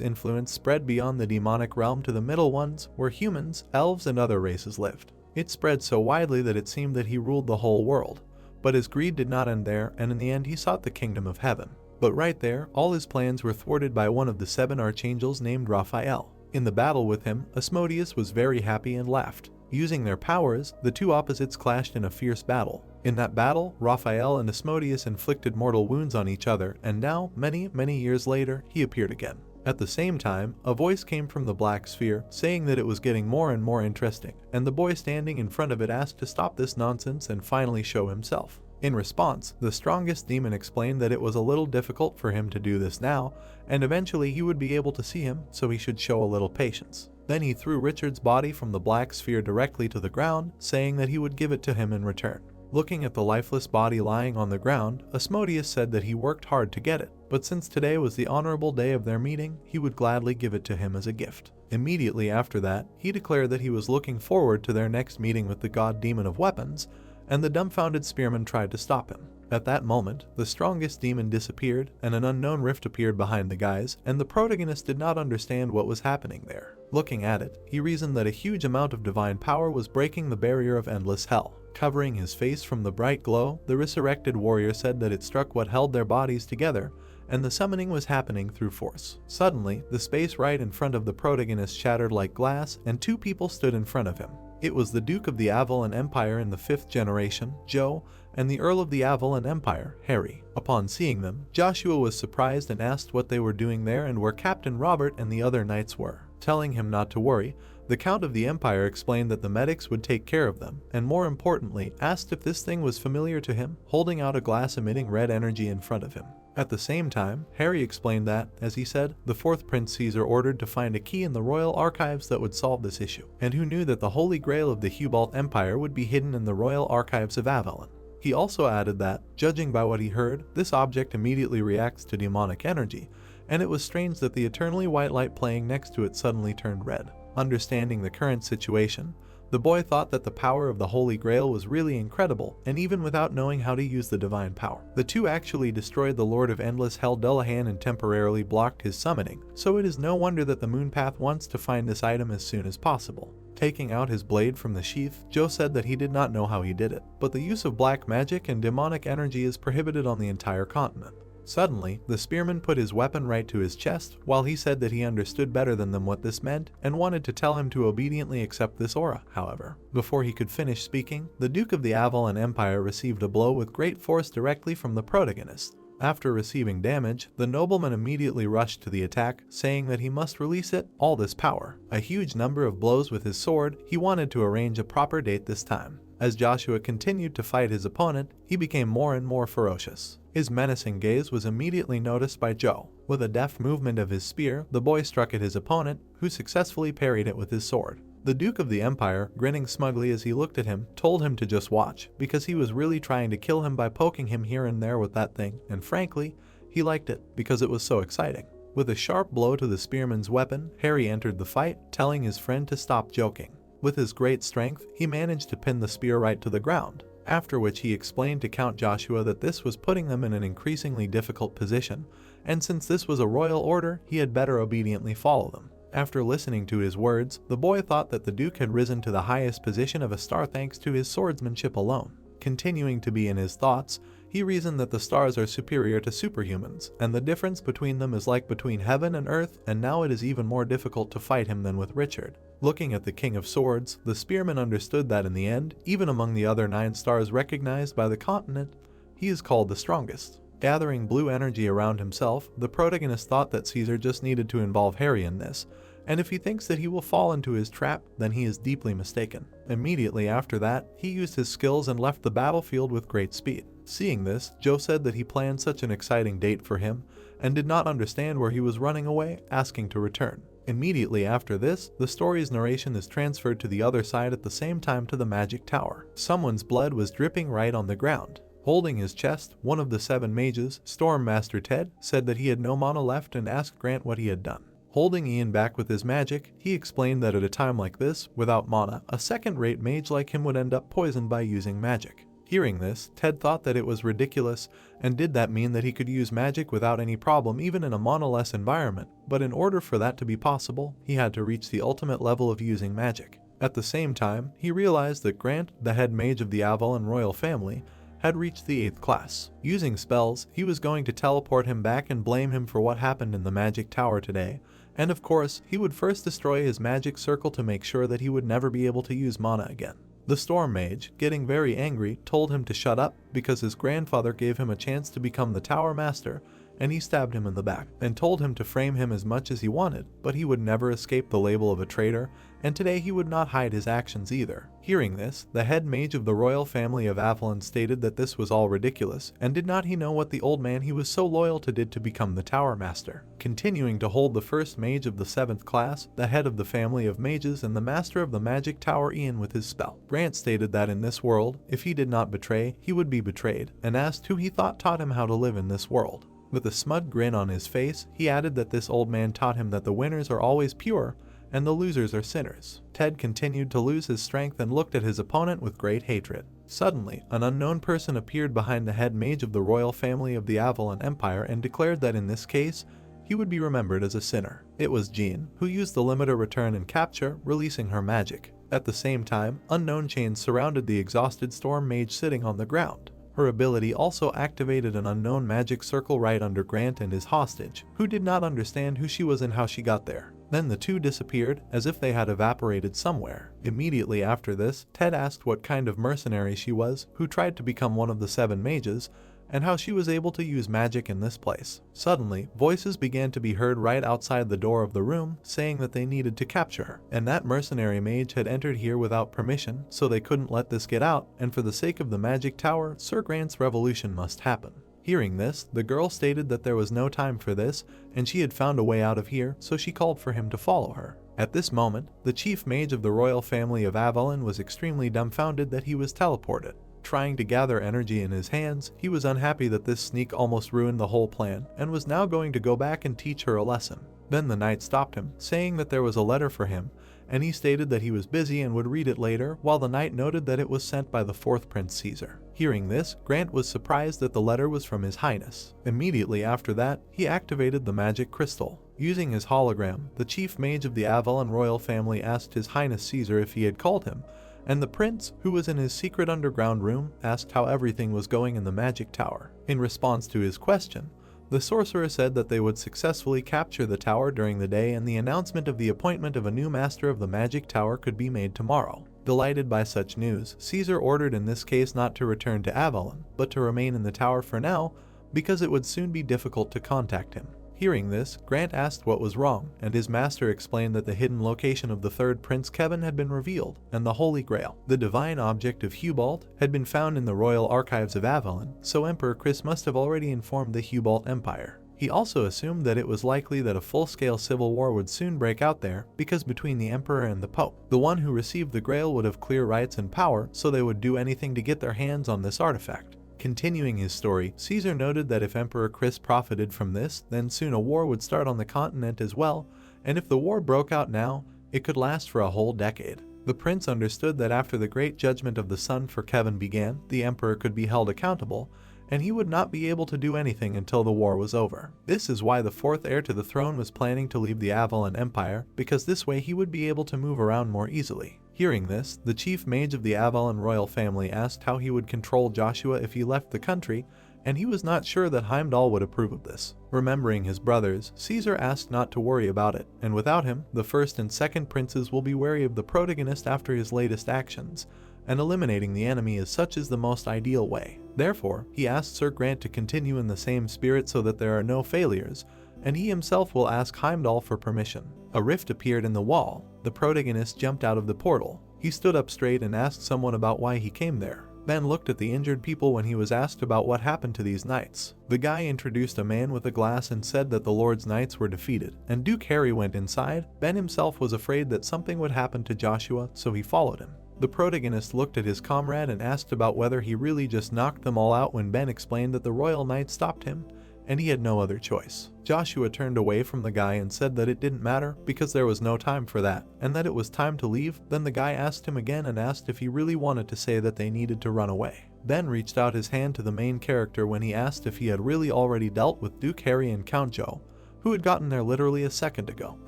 influence spread beyond the demonic realm to the middle ones, where humans, elves, and other races lived. It spread so widely that it seemed that he ruled the whole world. But his greed did not end there, and in the end he sought the kingdom of heaven. But right there, all his plans were thwarted by one of the 7 archangels named Raphael. In the battle with him, Asmodeus was very happy and laughed. Using their powers, the two opposites clashed in a fierce battle. In that battle, Raphael and Asmodeus inflicted mortal wounds on each other, and now, many years later, he appeared again. At the same time, a voice came from the black sphere, saying that it was getting more and more interesting, and the boy standing in front of it asked to stop this nonsense and finally show himself. In response, the strongest demon explained that it was a little difficult for him to do this now, and eventually he would be able to see him, so he should show a little patience. Then he threw Richard's body from the black sphere directly to the ground, saying that he would give it to him in return. Looking at the lifeless body lying on the ground, Asmodeus said that he worked hard to get it, but since today was the honorable day of their meeting, he would gladly give it to him as a gift. Immediately after that, he declared that he was looking forward to their next meeting with the god demon of weapons, and the dumbfounded Spearman tried to stop him. At that moment, the strongest demon disappeared, and an unknown rift appeared behind the guys, and the protagonist did not understand what was happening there. Looking at it, he reasoned that a huge amount of divine power was breaking the barrier of endless hell. Covering his face from the bright glow, the resurrected warrior said that it struck what held their bodies together, and the summoning was happening through force. Suddenly, the space right in front of the protagonist shattered like glass, and 2 people stood in front of him. It was the Duke of the Avalon Empire in the 5th generation, Joe, and the Earl of the Avalon Empire, Harry. Upon seeing them, Joshua was surprised and asked what they were doing there and where Captain Robert and the other knights were. Telling him not to worry, the Count of the Empire explained that the medics would take care of them, and more importantly, asked if this thing was familiar to him, holding out a glass emitting red energy in front of him. At the same time, Harry explained that, as he said, the 4th Prince Caesar ordered to find a key in the royal archives that would solve this issue, and who knew that the Holy Grail of the Hubalt Empire would be hidden in the royal archives of Avalon. He also added that, judging by what he heard, this object immediately reacts to demonic energy, and it was strange that the eternally white light playing next to it suddenly turned red. Understanding the current situation, the boy thought that the power of the Holy Grail was really incredible, and even without knowing how to use the divine power. The two actually destroyed the Lord of Endless Hell Dullahan and temporarily blocked his summoning, so it is no wonder that the Moonpath wants to find this item as soon as possible. Taking out his blade from the sheath, Joe said that he did not know how he did it, but the use of black magic and demonic energy is prohibited on the entire continent. Suddenly, the spearman put his weapon right to his chest, while he said that he understood better than them what this meant, and wanted to tell him to obediently accept this aura, however. Before he could finish speaking, the Duke of the Avalon Empire received a blow with great force directly from the protagonist. After receiving damage, the nobleman immediately rushed to the attack, saying that he must release it, all this power. A huge number of blows with his sword, he wanted to arrange a proper date this time. As Joshua continued to fight his opponent, he became more and more ferocious. His menacing gaze was immediately noticed by Joe. With a deft movement of his spear, the boy struck at his opponent, who successfully parried it with his sword. The Duke of the Empire, grinning smugly as he looked at him, told him to just watch, because he was really trying to kill him by poking him here and there with that thing, and frankly, he liked it, because it was so exciting. With a sharp blow to the spearman's weapon, Harry entered the fight, telling his friend to stop joking. With his great strength, he managed to pin the spear right to the ground, after which he explained to Count Joshua that this was putting them in an increasingly difficult position, and since this was a royal order, he had better obediently follow them. After listening to his words, the boy thought that the Duke had risen to the highest position of a star thanks to his swordsmanship alone. Continuing to be in his thoughts, he reasoned that the stars are superior to superhumans, and the difference between them is like between heaven and earth, and now it is even more difficult to fight him than with Richard. Looking at the King of Swords, the spearman understood that in the end, even among the other 9 stars recognized by the continent, he is called the strongest. Gathering blue energy around himself, the protagonist thought that Caesar just needed to involve Harry in this, and if he thinks that he will fall into his trap, then he is deeply mistaken. Immediately after that, he used his skills and left the battlefield with great speed. Seeing this, Joe said that he planned such an exciting date for him, and did not understand where he was running away, asking to return. Immediately after this, the story's narration is transferred to the other side at the same time to the magic tower. Someone's blood was dripping right on the ground. Holding his chest, one of the 7 mages, Storm Master Ted, said that he had no mana left and asked Grant what he had done. Holding Ian back with his magic, he explained that at a time like this, without mana, a second-rate mage like him would end up poisoned by using magic. Hearing this, Ted thought that it was ridiculous, and did that mean that he could use magic without any problem even in a monoless environment? But in order for that to be possible, he had to reach the ultimate level of using magic. At the same time, he realized that Grant, the head mage of the Avalon royal family, had reached the 8th class. Using spells, he was going to teleport him back and blame him for what happened in the magic tower today. And of course, he would first destroy his magic circle to make sure that he would never be able to use mana again. The Storm Mage, getting very angry, told him to shut up because his grandfather gave him a chance to become the Tower Master, and he stabbed him in the back and told him to frame him as much as he wanted, but he would never escape the label of a traitor, and today he would not hide his actions either. Hearing this, the head mage of the royal family of Avalon stated that this was all ridiculous, and did not he know what the old man he was so loyal to did to become the Tower Master. Continuing to hold the first mage of the 7th class, the head of the family of mages and the master of the magic tower Ian with his spell. Grant stated that in this world, if he did not betray, he would be betrayed, and asked who he thought taught him how to live in this world. With a smug grin on his face, he added that this old man taught him that the winners are always pure, and the losers are sinners. Ted continued to lose his strength and looked at his opponent with great hatred. Suddenly, an unknown person appeared behind the head mage of the royal family of the Avalon Empire and declared that in this case, he would be remembered as a sinner. It was Jean, who used the limiter return and capture, releasing her magic. At the same time, unknown chains surrounded the exhausted storm mage sitting on the ground. Her ability also activated an unknown magic circle right under Grant and his hostage, who did not understand who she was and how she got there. Then the two disappeared, as if they had evaporated somewhere. Immediately after this, Ted asked what kind of mercenary she was, who tried to become one of the 7 mages, and how she was able to use magic in this place. Suddenly, voices began to be heard right outside the door of the room, saying that they needed to capture her, and that mercenary mage had entered here without permission, so they couldn't let this get out, and for the sake of the magic tower, Sir Grant's revolution must happen. Hearing this, the girl stated that there was no time for this, and she had found a way out of here, so she called for him to follow her. At this moment, the chief mage of the royal family of Avalon was extremely dumbfounded that he was teleported. Trying to gather energy in his hands, he was unhappy that this sneak almost ruined the whole plan, and was now going to go back and teach her a lesson. Then the knight stopped him, saying that there was a letter for him, and he stated that he was busy and would read it later, while the knight noted that it was sent by the 4th Prince Caesar. Hearing this, Grant was surprised that the letter was from His Highness. Immediately after that, he activated the magic crystal. Using his hologram, the chief mage of the Avalon royal family asked His Highness Caesar if he had called him, and the prince, who was in his secret underground room, asked how everything was going in the magic tower. In response to his question, the sorcerer said that they would successfully capture the tower during the day and the announcement of the appointment of a new master of the magic tower could be made tomorrow. Delighted by such news, Caesar ordered in this case not to return to Avalon, but to remain in the tower for now, because it would soon be difficult to contact him. Hearing this, Grant asked what was wrong, and his master explained that the hidden location of the 3rd Prince Kevin had been revealed, and the Holy Grail, the divine object of Hubalt, had been found in the royal archives of Avalon, so Emperor Chris must have already informed the Hubalt Empire. He also assumed that it was likely that a full-scale civil war would soon break out there, because between the Emperor and the Pope, the one who received the Grail would have clear rights and power, so they would do anything to get their hands on this artifact. Continuing his story, Caesar noted that if Emperor Chris profited from this, then soon a war would start on the continent as well, and if the war broke out now, it could last for a whole decade. The prince understood that after the great judgment of the sun for Kevin began, the emperor could be held accountable, and he would not be able to do anything until the war was over. This is why the 4th heir to the throne was planning to leave the Avalon Empire, because this way he would be able to move around more easily. Hearing this, the chief mage of the Avalon royal family asked how he would control Joshua if he left the country, and he was not sure that Heimdall would approve of this. Remembering his brothers, Caesar asked not to worry about it, and without him, the 1st and 2nd princes will be wary of the protagonist after his latest actions, and eliminating the enemy as such is the most ideal way. Therefore, he asked Sir Grant to continue in the same spirit so that there are no failures, and he himself will ask Heimdall for permission. A rift appeared in the wall. The protagonist jumped out of the portal. He stood up straight and asked someone about why he came there. Ben looked at the injured people when he was asked about what happened to these knights. The guy introduced a man with a glass and said that the Lord's knights were defeated, and Duke Harry went inside. Ben himself was afraid that something would happen to Joshua, so he followed him. The protagonist looked at his comrade and asked about whether he really just knocked them all out when Ben explained that the royal knight stopped him, and he had no other choice. Joshua turned away from the guy and said that it didn't matter because there was no time for that, and that it was time to leave. Then the guy asked him again and asked if he really wanted to say that they needed to run away. Ben reached out his hand to the main character when he asked if he had really already dealt with Duke Harry and Count Joe, who had gotten there literally a second ago,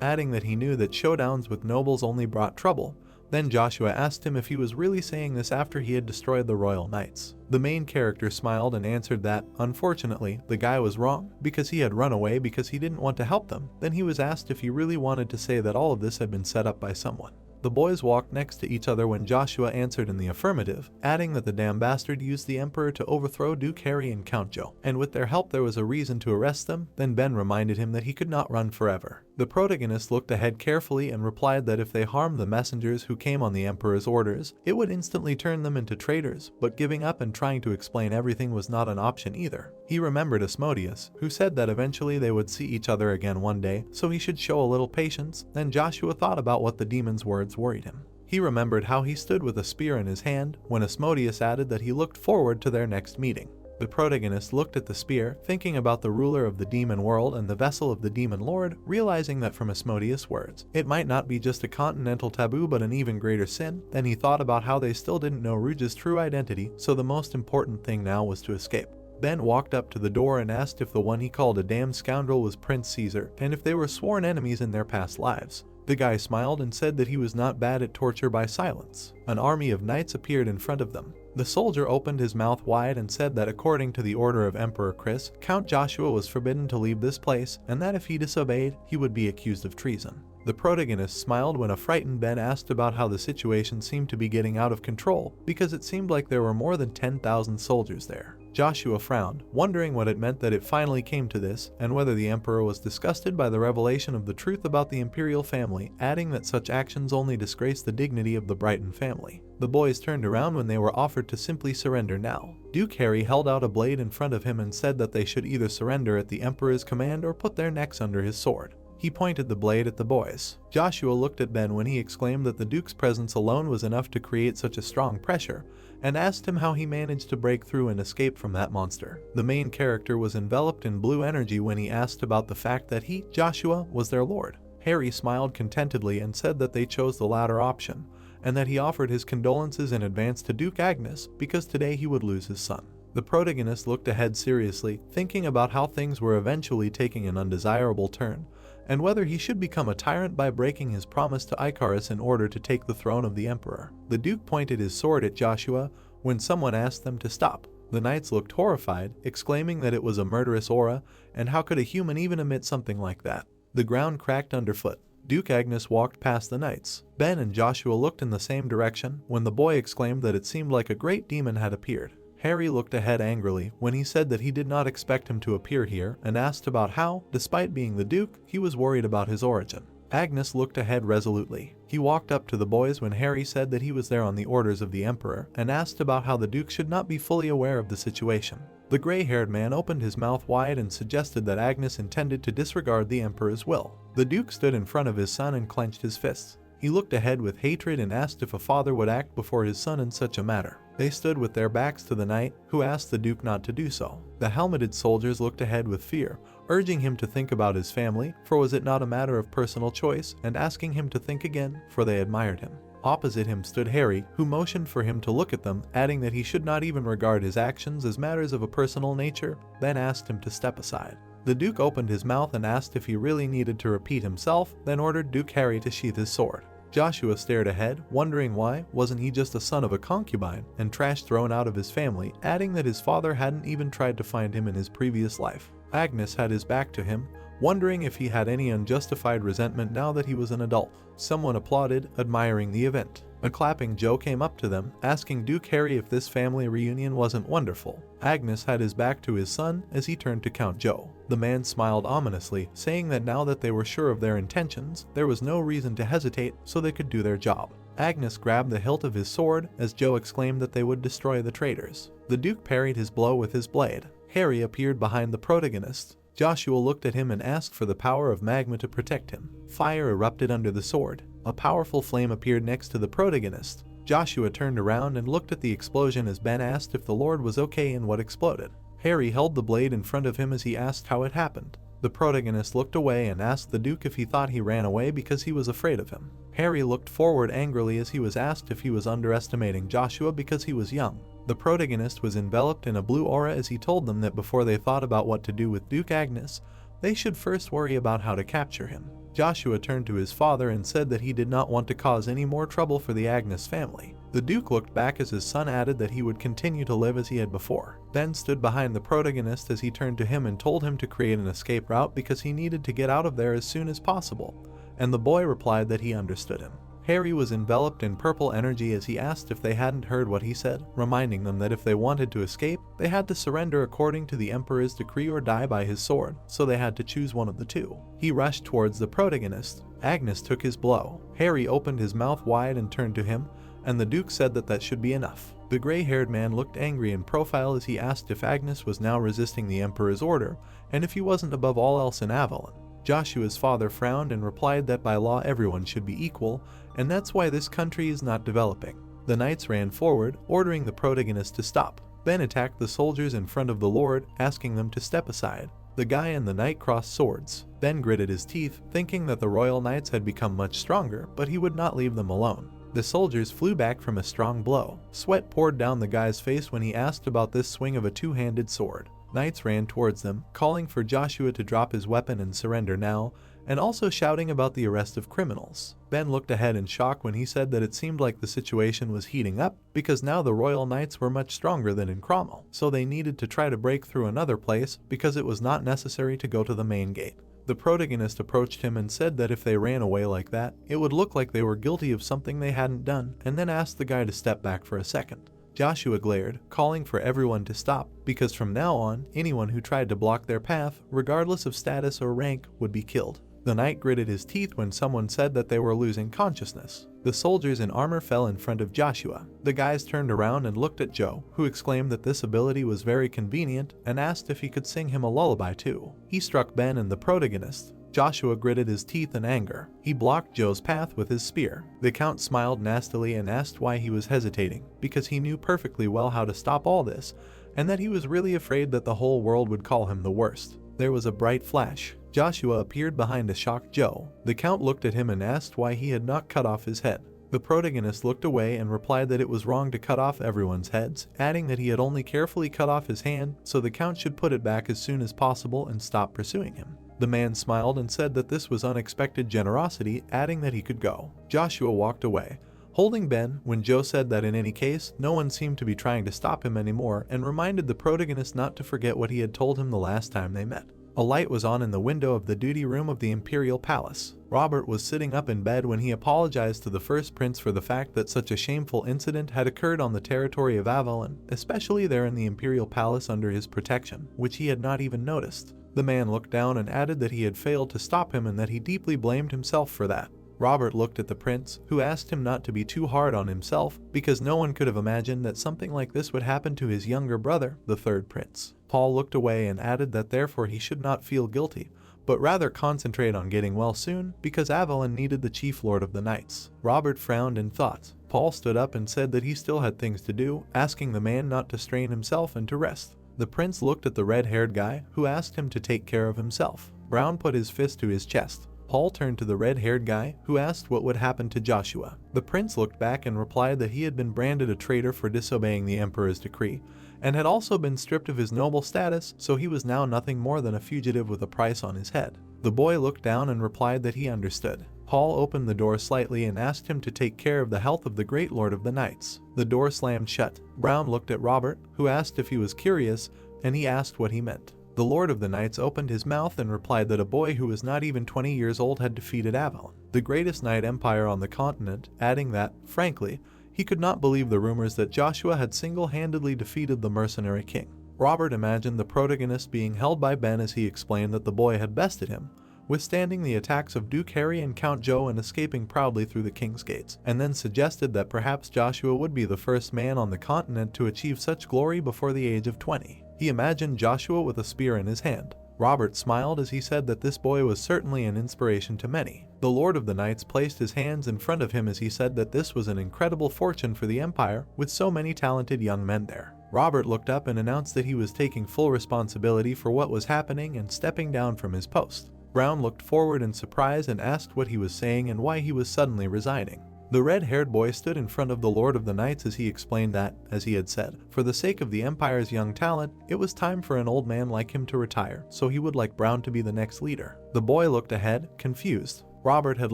adding that he knew that showdowns with nobles only brought trouble. Then Joshua asked him if he was really saying this after he had destroyed the royal knights. The main character smiled and answered that, unfortunately, the guy was wrong, because he had run away because he didn't want to help them. Then he was asked if he really wanted to say that all of this had been set up by someone. The boys walked next to each other when Joshua answered in the affirmative, adding that the damn bastard used the Emperor to overthrow Duke Harry and Count Joe, and with their help there was a reason to arrest them. Then Ben reminded him that he could not run forever. The protagonist looked ahead carefully and replied that if they harmed the messengers who came on the Emperor's orders, it would instantly turn them into traitors, but giving up and trying to explain everything was not an option either. He remembered Asmodeus, who said that eventually they would see each other again one day, so he should show a little patience. Then Joshua thought about what the demon's words worried him. He remembered how he stood with a spear in his hand when Asmodeus added that he looked forward to their next meeting. The protagonist looked at the spear, thinking about the ruler of the demon world and the vessel of the demon lord, realizing that from Asmodeus' words, it might not be just a continental taboo but an even greater sin. Then he thought about how they still didn't know Rouge's true identity, so the most important thing now was to escape. Ben walked up to the door and asked if the one he called a damn scoundrel was Prince Caesar, and if they were sworn enemies in their past lives. The guy smiled and said that he was not bad at torture by silence. An army of knights appeared in front of them. The soldier opened his mouth wide and said that according to the order of Emperor Chris, Count Joshua was forbidden to leave this place, and that if he disobeyed, he would be accused of treason. The protagonist smiled when a frightened Ben asked about how the situation seemed to be getting out of control, because it seemed like there were more than 10,000 soldiers there. Joshua frowned, wondering what it meant that it finally came to this, and whether the emperor was disgusted by the revelation of the truth about the imperial family, adding that such actions only disgrace the dignity of the Brighton family. The boys turned around when they were offered to simply surrender now. Duke Harry held out a blade in front of him and said that they should either surrender at the emperor's command or put their necks under his sword. He pointed the blade at the boys. Joshua looked at Ben when he exclaimed that the Duke's presence alone was enough to create such a strong pressure, and asked him how he managed to break through and escape from that monster. The main character was enveloped in blue energy when he asked about the fact that he, Joshua, was their lord. Harry smiled contentedly and said that they chose the latter option, and that he offered his condolences in advance to Duke Agnes because today he would lose his son. The protagonist looked ahead seriously, thinking about how things were eventually taking an undesirable turn, and whether he should become a tyrant by breaking his promise to Icarus in order to take the throne of the emperor. The Duke pointed his sword at Joshua when someone asked them to stop. The knights looked horrified, exclaiming that it was a murderous aura, and how could a human even emit something like that? The ground cracked underfoot. Duke Agnes walked past the knights. Ben and Joshua looked in the same direction when the boy exclaimed that it seemed like a great demon had appeared. Harry looked ahead angrily when he said that he did not expect him to appear here, and asked about how, despite being the Duke, he was worried about his origin. Agnes looked ahead resolutely. He walked up to the boys when Harry said that he was there on the orders of the Emperor, and asked about how the Duke should not be fully aware of the situation. The gray-haired man opened his mouth wide and suggested that Agnes intended to disregard the Emperor's will. The Duke stood in front of his son and clenched his fists. He looked ahead with hatred and asked if a father would act before his son in such a matter. They stood with their backs to the knight, who asked the Duke not to do so. The helmeted soldiers looked ahead with fear, urging him to think about his family, for was it not a matter of personal choice, and asking him to think again, for they admired him. Opposite him stood Harry, who motioned for him to look at them, adding that he should not even regard his actions as matters of a personal nature, then asked him to step aside. The Duke opened his mouth and asked if he really needed to repeat himself, then ordered Duke Harry to sheath his sword. Joshua stared ahead, wondering why wasn't he just a son of a concubine and trash thrown out of his family, adding that his father hadn't even tried to find him in his previous life. Agnes had his back to him, wondering if he had any unjustified resentment now that he was an adult. Someone applauded, admiring the event. A clapping Joe came up to them, asking Duke Harry if this family reunion wasn't wonderful. Agnes had his back to his son as he turned to Count Joe. The man smiled ominously, saying that now that they were sure of their intentions, there was no reason to hesitate, so they could do their job. Agnes grabbed the hilt of his sword as Joe exclaimed that they would destroy the traitors. The Duke parried his blow with his blade. Harry appeared behind the protagonist. Joshua looked at him and asked for the power of magma to protect him. Fire erupted under the sword. A powerful flame appeared next to the protagonist. Joshua turned around and looked at the explosion as Ben asked if the Lord was okay in what exploded. Harry held the blade in front of him as he asked how it happened. The protagonist looked away and asked the Duke if he thought he ran away because he was afraid of him. Harry looked forward angrily as he was asked if he was underestimating Joshua because he was young. The protagonist was enveloped in a blue aura as he told them that before they thought about what to do with Duke Agnes, they should first worry about how to capture him. Joshua turned to his father and said that he did not want to cause any more trouble for the Agnes family. The Duke looked back as his son added that he would continue to live as he had before, then stood behind the protagonist as he turned to him and told him to create an escape route because he needed to get out of there as soon as possible, and the boy replied that he understood him. Harry was enveloped in purple energy as he asked if they hadn't heard what he said, reminding them that if they wanted to escape, they had to surrender according to the Emperor's decree or die by his sword, so they had to choose one of the two. He rushed towards the protagonist. Agnes took his blow. Harry opened his mouth wide and turned to him, and the Duke said that that should be enough. The gray-haired man looked angry in profile as he asked if Agnes was now resisting the Emperor's order, and if he wasn't above all else in Avalon. Joshua's father frowned and replied that by law everyone should be equal, and that's why this country is not developing. The knights ran forward, ordering the protagonist to stop. Ben attacked the soldiers in front of the Lord, asking them to step aside. The guy and the knight crossed swords. Ben gritted his teeth, thinking that the royal knights had become much stronger, but he would not leave them alone. The soldiers flew back from a strong blow. Sweat poured down the guy's face when he asked about this swing of a two-handed sword. Knights ran towards them, calling for Joshua to drop his weapon and surrender now, and also shouting about the arrest of criminals. Ben looked ahead in shock when he said that it seemed like the situation was heating up, because now the royal knights were much stronger than in Cromwell, so they needed to try to break through another place because it was not necessary to go to the main gate. The protagonist approached him and said that if they ran away like that, it would look like they were guilty of something they hadn't done, and then asked the guy to step back for a second. Joshua glared, calling for everyone to stop, because from now on, anyone who tried to block their path, regardless of status or rank, would be killed. The knight gritted his teeth when someone said that they were losing consciousness. The soldiers in armor fell in front of Joshua. The guys turned around and looked at Joe, who exclaimed that this ability was very convenient and asked if he could sing him a lullaby too. He struck Ben and the protagonist. Joshua gritted his teeth in anger. He blocked Joe's path with his spear. The Count smiled nastily and asked why he was hesitating, because he knew perfectly well how to stop all this, and that he was really afraid that the whole world would call him the worst. There was a bright flash. Joshua appeared behind a shocked Joe. The Count looked at him and asked why he had not cut off his head. The protagonist looked away and replied that it was wrong to cut off everyone's heads, adding that he had only carefully cut off his hand, so the Count should put it back as soon as possible and stop pursuing him. The man smiled and said that this was unexpected generosity, adding that he could go. Joshua walked away, holding Ben when Joe said that in any case, no one seemed to be trying to stop him anymore, and reminded the protagonist not to forget what he had told him the last time they met. A light was on in the window of the duty room of the Imperial Palace. Robert was sitting up in bed when he apologized to the first prince for the fact that such a shameful incident had occurred on the territory of Avalon, especially there in the Imperial Palace under his protection, which he had not even noticed. The man looked down and added that he had failed to stop him and that he deeply blamed himself for that. Robert looked at the prince, who asked him not to be too hard on himself, because no one could have imagined that something like this would happen to his younger brother, the third prince. Paul looked away and added that therefore he should not feel guilty, but rather concentrate on getting well soon, because Avalon needed the chief lord of the knights. Robert frowned in thought. Paul stood up and said that he still had things to do, asking the man not to strain himself and to rest. The prince looked at the red-haired guy, who asked him to take care of himself. Brown put his fist to his chest. Paul turned to the red-haired guy, who asked what would happen to Joshua. The prince looked back and replied that he had been branded a traitor for disobeying the emperor's decree, and had also been stripped of his noble status, so he was now nothing more than a fugitive with a price on his head. The boy looked down and replied that he understood. Paul opened the door slightly and asked him to take care of the health of the great lord of the knights. The door slammed shut. Brown looked at Robert, who asked if he was curious, and he asked what he meant. The Lord of the Knights opened his mouth and replied that a boy who was not even 20 years old had defeated Avalon, the greatest knight empire on the continent, adding that, frankly, he could not believe the rumors that Joshua had single-handedly defeated the mercenary king. Robert imagined the protagonist being held by Ben as he explained that the boy had bested him, withstanding the attacks of Duke Harry and Count Joe and escaping proudly through the king's gates, and then suggested that perhaps Joshua would be the first man on the continent to achieve such glory before the age of 20. He imagined Joshua with a spear in his hand. Robert smiled as he said that this boy was certainly an inspiration to many. The Lord of the Knights placed his hands in front of him as he said that this was an incredible fortune for the empire with so many talented young men there. Robert looked up and announced that he was taking full responsibility for what was happening and stepping down from his post. Brown looked forward in surprise and asked what he was saying and why he was suddenly resigning. The red-haired boy stood in front of the Lord of the Knights as he explained that, as he had said, for the sake of the Empire's young talent, it was time for an old man like him to retire, so he would like Brown to be the next leader. The boy looked ahead, confused. Robert had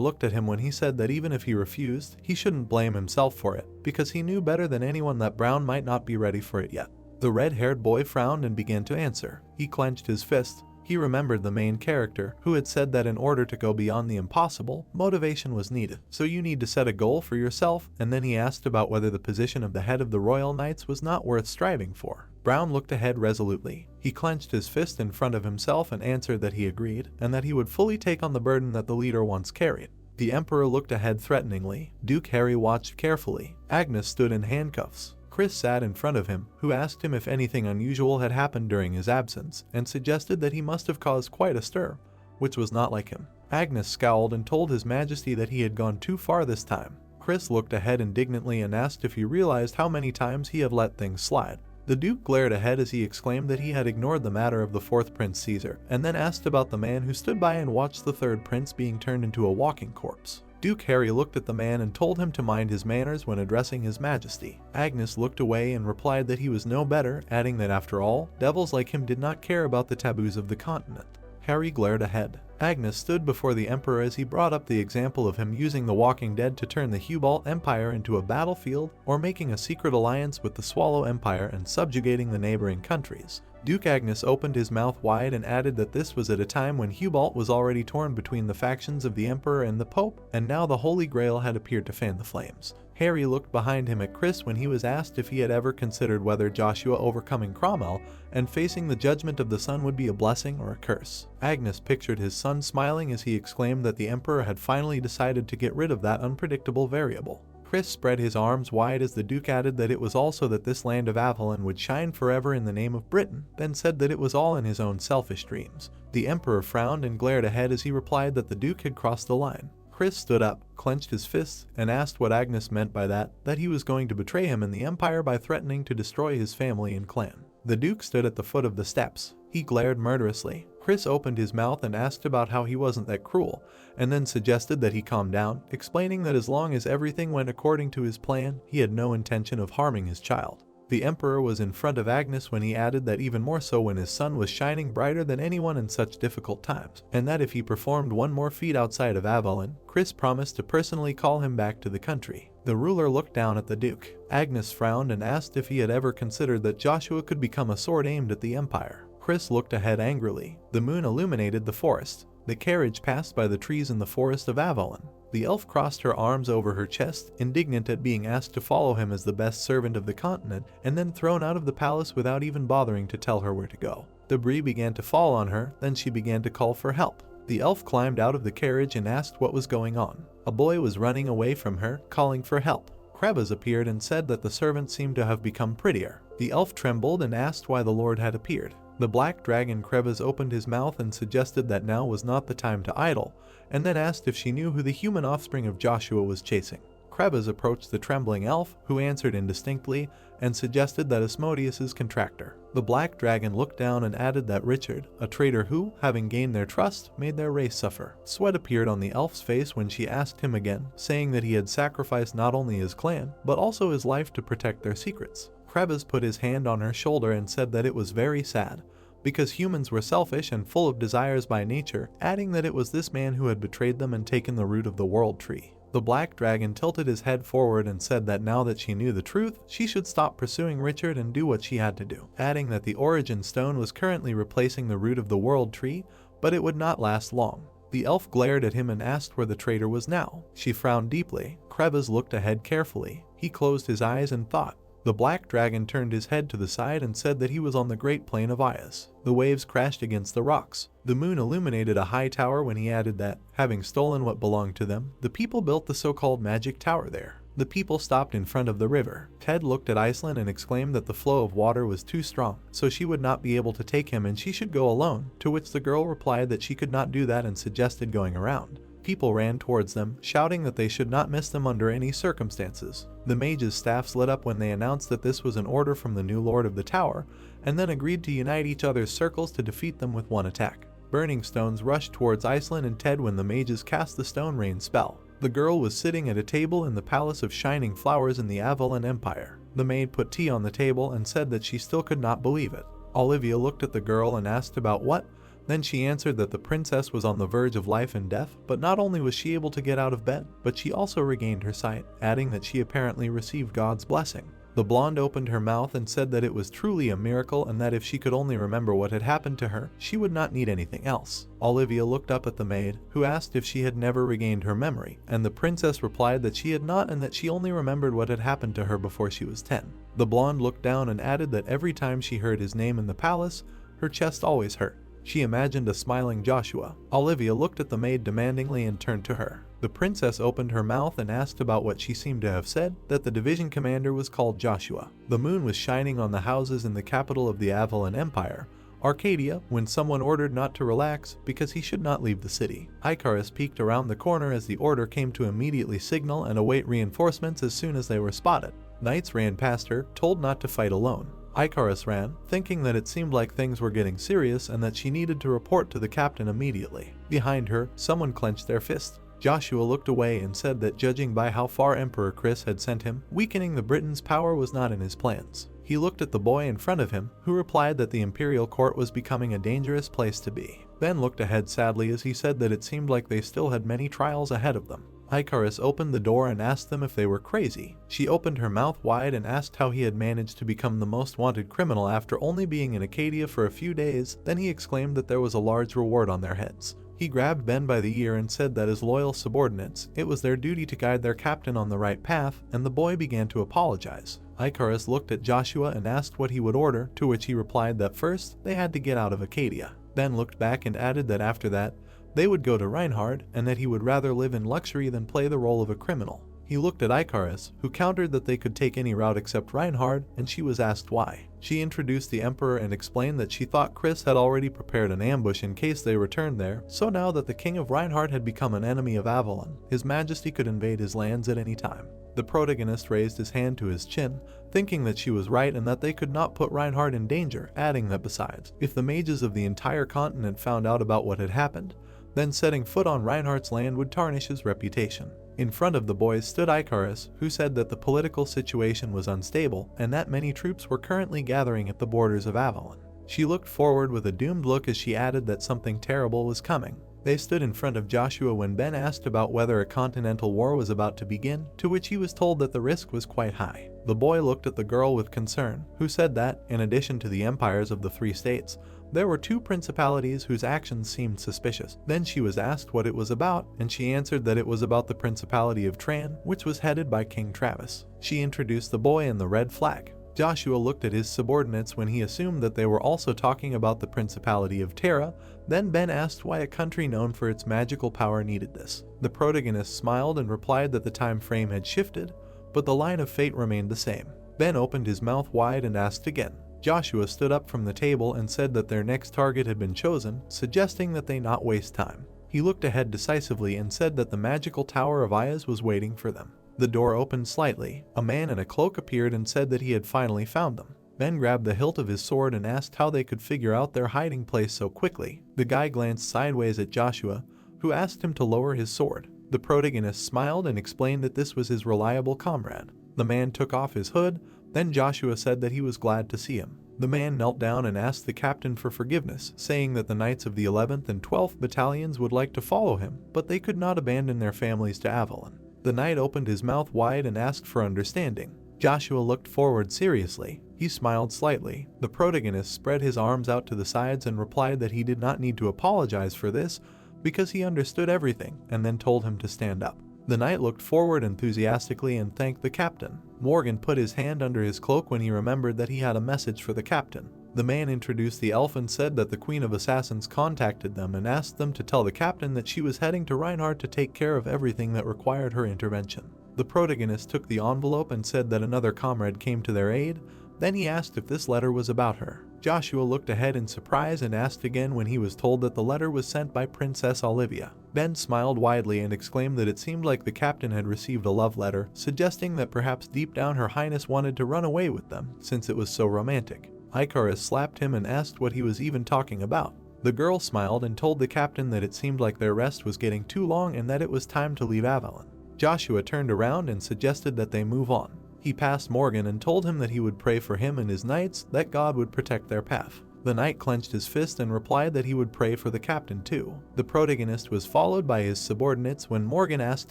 looked at him when he said that even if he refused, he shouldn't blame himself for it, because he knew better than anyone that Brown might not be ready for it yet. The red-haired boy frowned and began to answer. He clenched his fist. He remembered the main character, who had said that in order to go beyond the impossible, motivation was needed. So you need to set a goal for yourself, and then he asked about whether the position of the head of the Royal Knights was not worth striving for. Brown looked ahead resolutely. He clenched his fist in front of himself and answered that he agreed, and that he would fully take on the burden that the leader once carried. The Emperor looked ahead threateningly. Duke Harry watched carefully. Agnes stood in handcuffs. Chris sat in front of him, who asked him if anything unusual had happened during his absence, and suggested that he must have caused quite a stir, which was not like him. Agnes scowled and told His Majesty that he had gone too far this time. Chris looked ahead indignantly and asked if he realized how many times he had let things slide. The Duke glared ahead as he exclaimed that he had ignored the matter of the fourth Prince Caesar, and then asked about the man who stood by and watched the third prince being turned into a walking corpse. Duke Harry looked at the man and told him to mind his manners when addressing His Majesty. Agnes looked away and replied that he was no better, adding that after all, devils like him did not care about the taboos of the continent. Harry glared ahead. Agnes stood before the Emperor as he brought up the example of him using the Walking Dead to turn the Hubalt Empire into a battlefield, or making a secret alliance with the Swallow Empire and subjugating the neighboring countries. Duke Agnes opened his mouth wide and added that this was at a time when Hubalt was already torn between the factions of the Emperor and the Pope, and now the Holy Grail had appeared to fan the flames. Harry looked behind him at Chris when he was asked if he had ever considered whether Joshua overcoming Cromwell and facing the judgment of the sun would be a blessing or a curse. Agnes pictured his son smiling as he exclaimed that the Emperor had finally decided to get rid of that unpredictable variable. Chris spread his arms wide as the Duke added that it was also that this land of Avalon would shine forever in the name of Britain, then said that it was all in his own selfish dreams. The Emperor frowned and glared ahead as he replied that the Duke had crossed the line. Chris stood up, clenched his fists, and asked what Agnes meant by that he was going to betray him and the Empire by threatening to destroy his family and clan. The Duke stood at the foot of the steps. He glared murderously. Chris opened his mouth and asked about how he wasn't that cruel, and then suggested that he calm down, explaining that as long as everything went according to his plan, he had no intention of harming his child. The Emperor was in front of Agnes when he added that even more so when his son was shining brighter than anyone in such difficult times, and that if he performed one more feat outside of Avalon, Chris promised to personally call him back to the country. The ruler looked down at the Duke. Agnes frowned and asked if he had ever considered that Joshua could become a sword aimed at the Empire. Chris looked ahead angrily. The moon illuminated the forest. The carriage passed by the trees in the forest of Avalon. The elf crossed her arms over her chest, indignant at being asked to follow him as the best servant of the continent, and then thrown out of the palace without even bothering to tell her where to go. Debris began to fall on her, then she began to call for help. The elf climbed out of the carriage and asked what was going on. A boy was running away from her, calling for help. Krebs appeared and said that the servant seemed to have become prettier. The elf trembled and asked why the Lord had appeared. The black dragon Krebs opened his mouth and suggested that now was not the time to idle, and then asked if she knew who the human offspring of Joshua was chasing. Krebs approached the trembling elf, who answered indistinctly, and suggested that Asmodeus's contractor. The black dragon looked down and added that Richard, a traitor who, having gained their trust, made their race suffer. Sweat appeared on the elf's face when she asked him again, saying that he had sacrificed not only his clan, but also his life to protect their secrets. Krebs put his hand on her shoulder and said that it was very sad, because humans were selfish and full of desires by nature, adding that it was this man who had betrayed them and taken the root of the world tree. The black dragon tilted his head forward and said that now that she knew the truth, she should stop pursuing Richard and do what she had to do, adding that the origin stone was currently replacing the root of the world tree, but it would not last long. The elf glared at him and asked where the traitor was now. She frowned deeply. Krebs looked ahead carefully. He closed his eyes and thought. The black dragon turned his head to the side and said that he was on the great plain of Ias. The waves crashed against the rocks. The moon illuminated a high tower when he added that, having stolen what belonged to them, the people built the so-called magic tower there. The people stopped in front of the river. Ted looked at Iceland and exclaimed that the flow of water was too strong, so she would not be able to take him and she should go alone, to which the girl replied that she could not do that and suggested going around. People ran towards them, shouting that they should not miss them under any circumstances. The mages' staffs lit up when they announced that this was an order from the new lord of the tower, and then agreed to unite each other's circles to defeat them with one attack. Burning stones rushed towards Iceland and Ted when the mages cast the stone rain spell. The girl was sitting at a table in the Palace of Shining Flowers in the Avalon Empire. The maid put tea on the table and said that she still could not believe it. Olivia looked at the girl and asked about what. Then she answered that the princess was on the verge of life and death, but not only was she able to get out of bed, but she also regained her sight, adding that she apparently received God's blessing. The blonde opened her mouth and said that it was truly a miracle and that if she could only remember what had happened to her, she would not need anything else. Olivia looked up at the maid, who asked if she had never regained her memory, and the princess replied that she had not and that she only remembered what had happened to her before she was 10. The blonde looked down and added that every time she heard his name in the palace, her chest always hurt. She imagined a smiling Joshua. Olivia looked at the maid demandingly and turned to her. The princess opened her mouth and asked about what she seemed to have said, that the division commander was called Joshua. The moon was shining on the houses in the capital of the Avalon Empire, Arcadia, when someone ordered not to relax because he should not leave the city. Icarus peeked around the corner as the order came to immediately signal and await reinforcements as soon as they were spotted. Knights ran past her, told not to fight alone. Icarus ran, thinking that it seemed like things were getting serious and that she needed to report to the captain immediately. Behind her, someone clenched their fist. Joshua looked away and said that judging by how far Emperor Chris had sent him, weakening the Britons' power was not in his plans. He looked at the boy in front of him, who replied that the imperial court was becoming a dangerous place to be. Ben looked ahead sadly as he said that it seemed like they still had many trials ahead of them. Icarus opened the door and asked them if they were crazy. She opened her mouth wide and asked how he had managed to become the most wanted criminal after only being in Acadia for a few days. Then he exclaimed that there was a large reward on their heads. He grabbed Ben by the ear and said that as loyal subordinates, it was their duty to guide their captain on the right path, and the boy began to apologize. Icarus looked at Joshua and asked what he would order, to which he replied that first, they had to get out of Acadia. Ben looked back and added that after that, they would go to Reinhard, and that he would rather live in luxury than play the role of a criminal. He looked at Icarus, who countered that they could take any route except Reinhard, and she was asked why. She introduced the Emperor and explained that she thought Chris had already prepared an ambush in case they returned there, so now that the king of Reinhard had become an enemy of Avalon, His Majesty could invade his lands at any time. The protagonist raised his hand to his chin, thinking that she was right and that they could not put Reinhard in danger, adding that besides, if the mages of the entire continent found out about what had happened, then setting foot on Reinhardt's land would tarnish his reputation. In front of the boys stood Icarus, who said that the political situation was unstable and that many troops were currently gathering at the borders of Avalon. She looked forward with a doomed look as she added that something terrible was coming. They stood in front of Joshua when Ben asked about whether a continental war was about to begin, to which he was told that the risk was quite high. The boy looked at the girl with concern, who said that, in addition to the empires of the 3 states, there were 2 principalities whose actions seemed suspicious. Then she was asked what it was about, and she answered that it was about the Principality of Tran, which was headed by King Travis. She introduced the boy and the red flag. Joshua looked at his subordinates when he assumed that they were also talking about the Principality of Terra. Then Ben asked why a country known for its magical power needed this. The protagonist smiled and replied that the time frame had shifted, but the line of fate remained the same. Ben opened his mouth wide and asked again. Joshua stood up from the table and said that their next target had been chosen, suggesting that they not waste time. He looked ahead decisively and said that the magical Tower of Ayaz was waiting for them. The door opened slightly. A man in a cloak appeared and said that he had finally found them. Ben grabbed the hilt of his sword and asked how they could figure out their hiding place so quickly. The guy glanced sideways at Joshua, who asked him to lower his sword. The protagonist smiled and explained that this was his reliable comrade. The man took off his hood. Then Joshua said that he was glad to see him. The man knelt down and asked the captain for forgiveness, saying that the knights of the 11th and 12th battalions would like to follow him, but they could not abandon their families to Avalon. The knight opened his mouth wide and asked for understanding. Joshua looked forward seriously. He smiled slightly. The protagonist spread his arms out to the sides and replied that he did not need to apologize for this because he understood everything, and then told him to stand up. The knight looked forward enthusiastically and thanked the captain. Morgan put his hand under his cloak when he remembered that he had a message for the captain. The man introduced the elf and said that the Queen of Assassins contacted them and asked them to tell the captain that she was heading to Reinhard to take care of everything that required her intervention. The protagonist took the envelope and said that another comrade came to their aid. Then he asked if this letter was about her. Joshua looked ahead in surprise and asked again when he was told that the letter was sent by Princess Olivia. Ben smiled widely and exclaimed that it seemed like the captain had received a love letter, suggesting that perhaps deep down Her Highness wanted to run away with them, since it was so romantic. Icarus slapped him and asked what he was even talking about. The girl smiled and told the captain that it seemed like their rest was getting too long and that it was time to leave Avalon. Joshua turned around and suggested that they move on. He passed Morgan and told him that he would pray for him and his knights, that God would protect their path. The knight clenched his fist and replied that he would pray for the captain too. The protagonist was followed by his subordinates when Morgan asked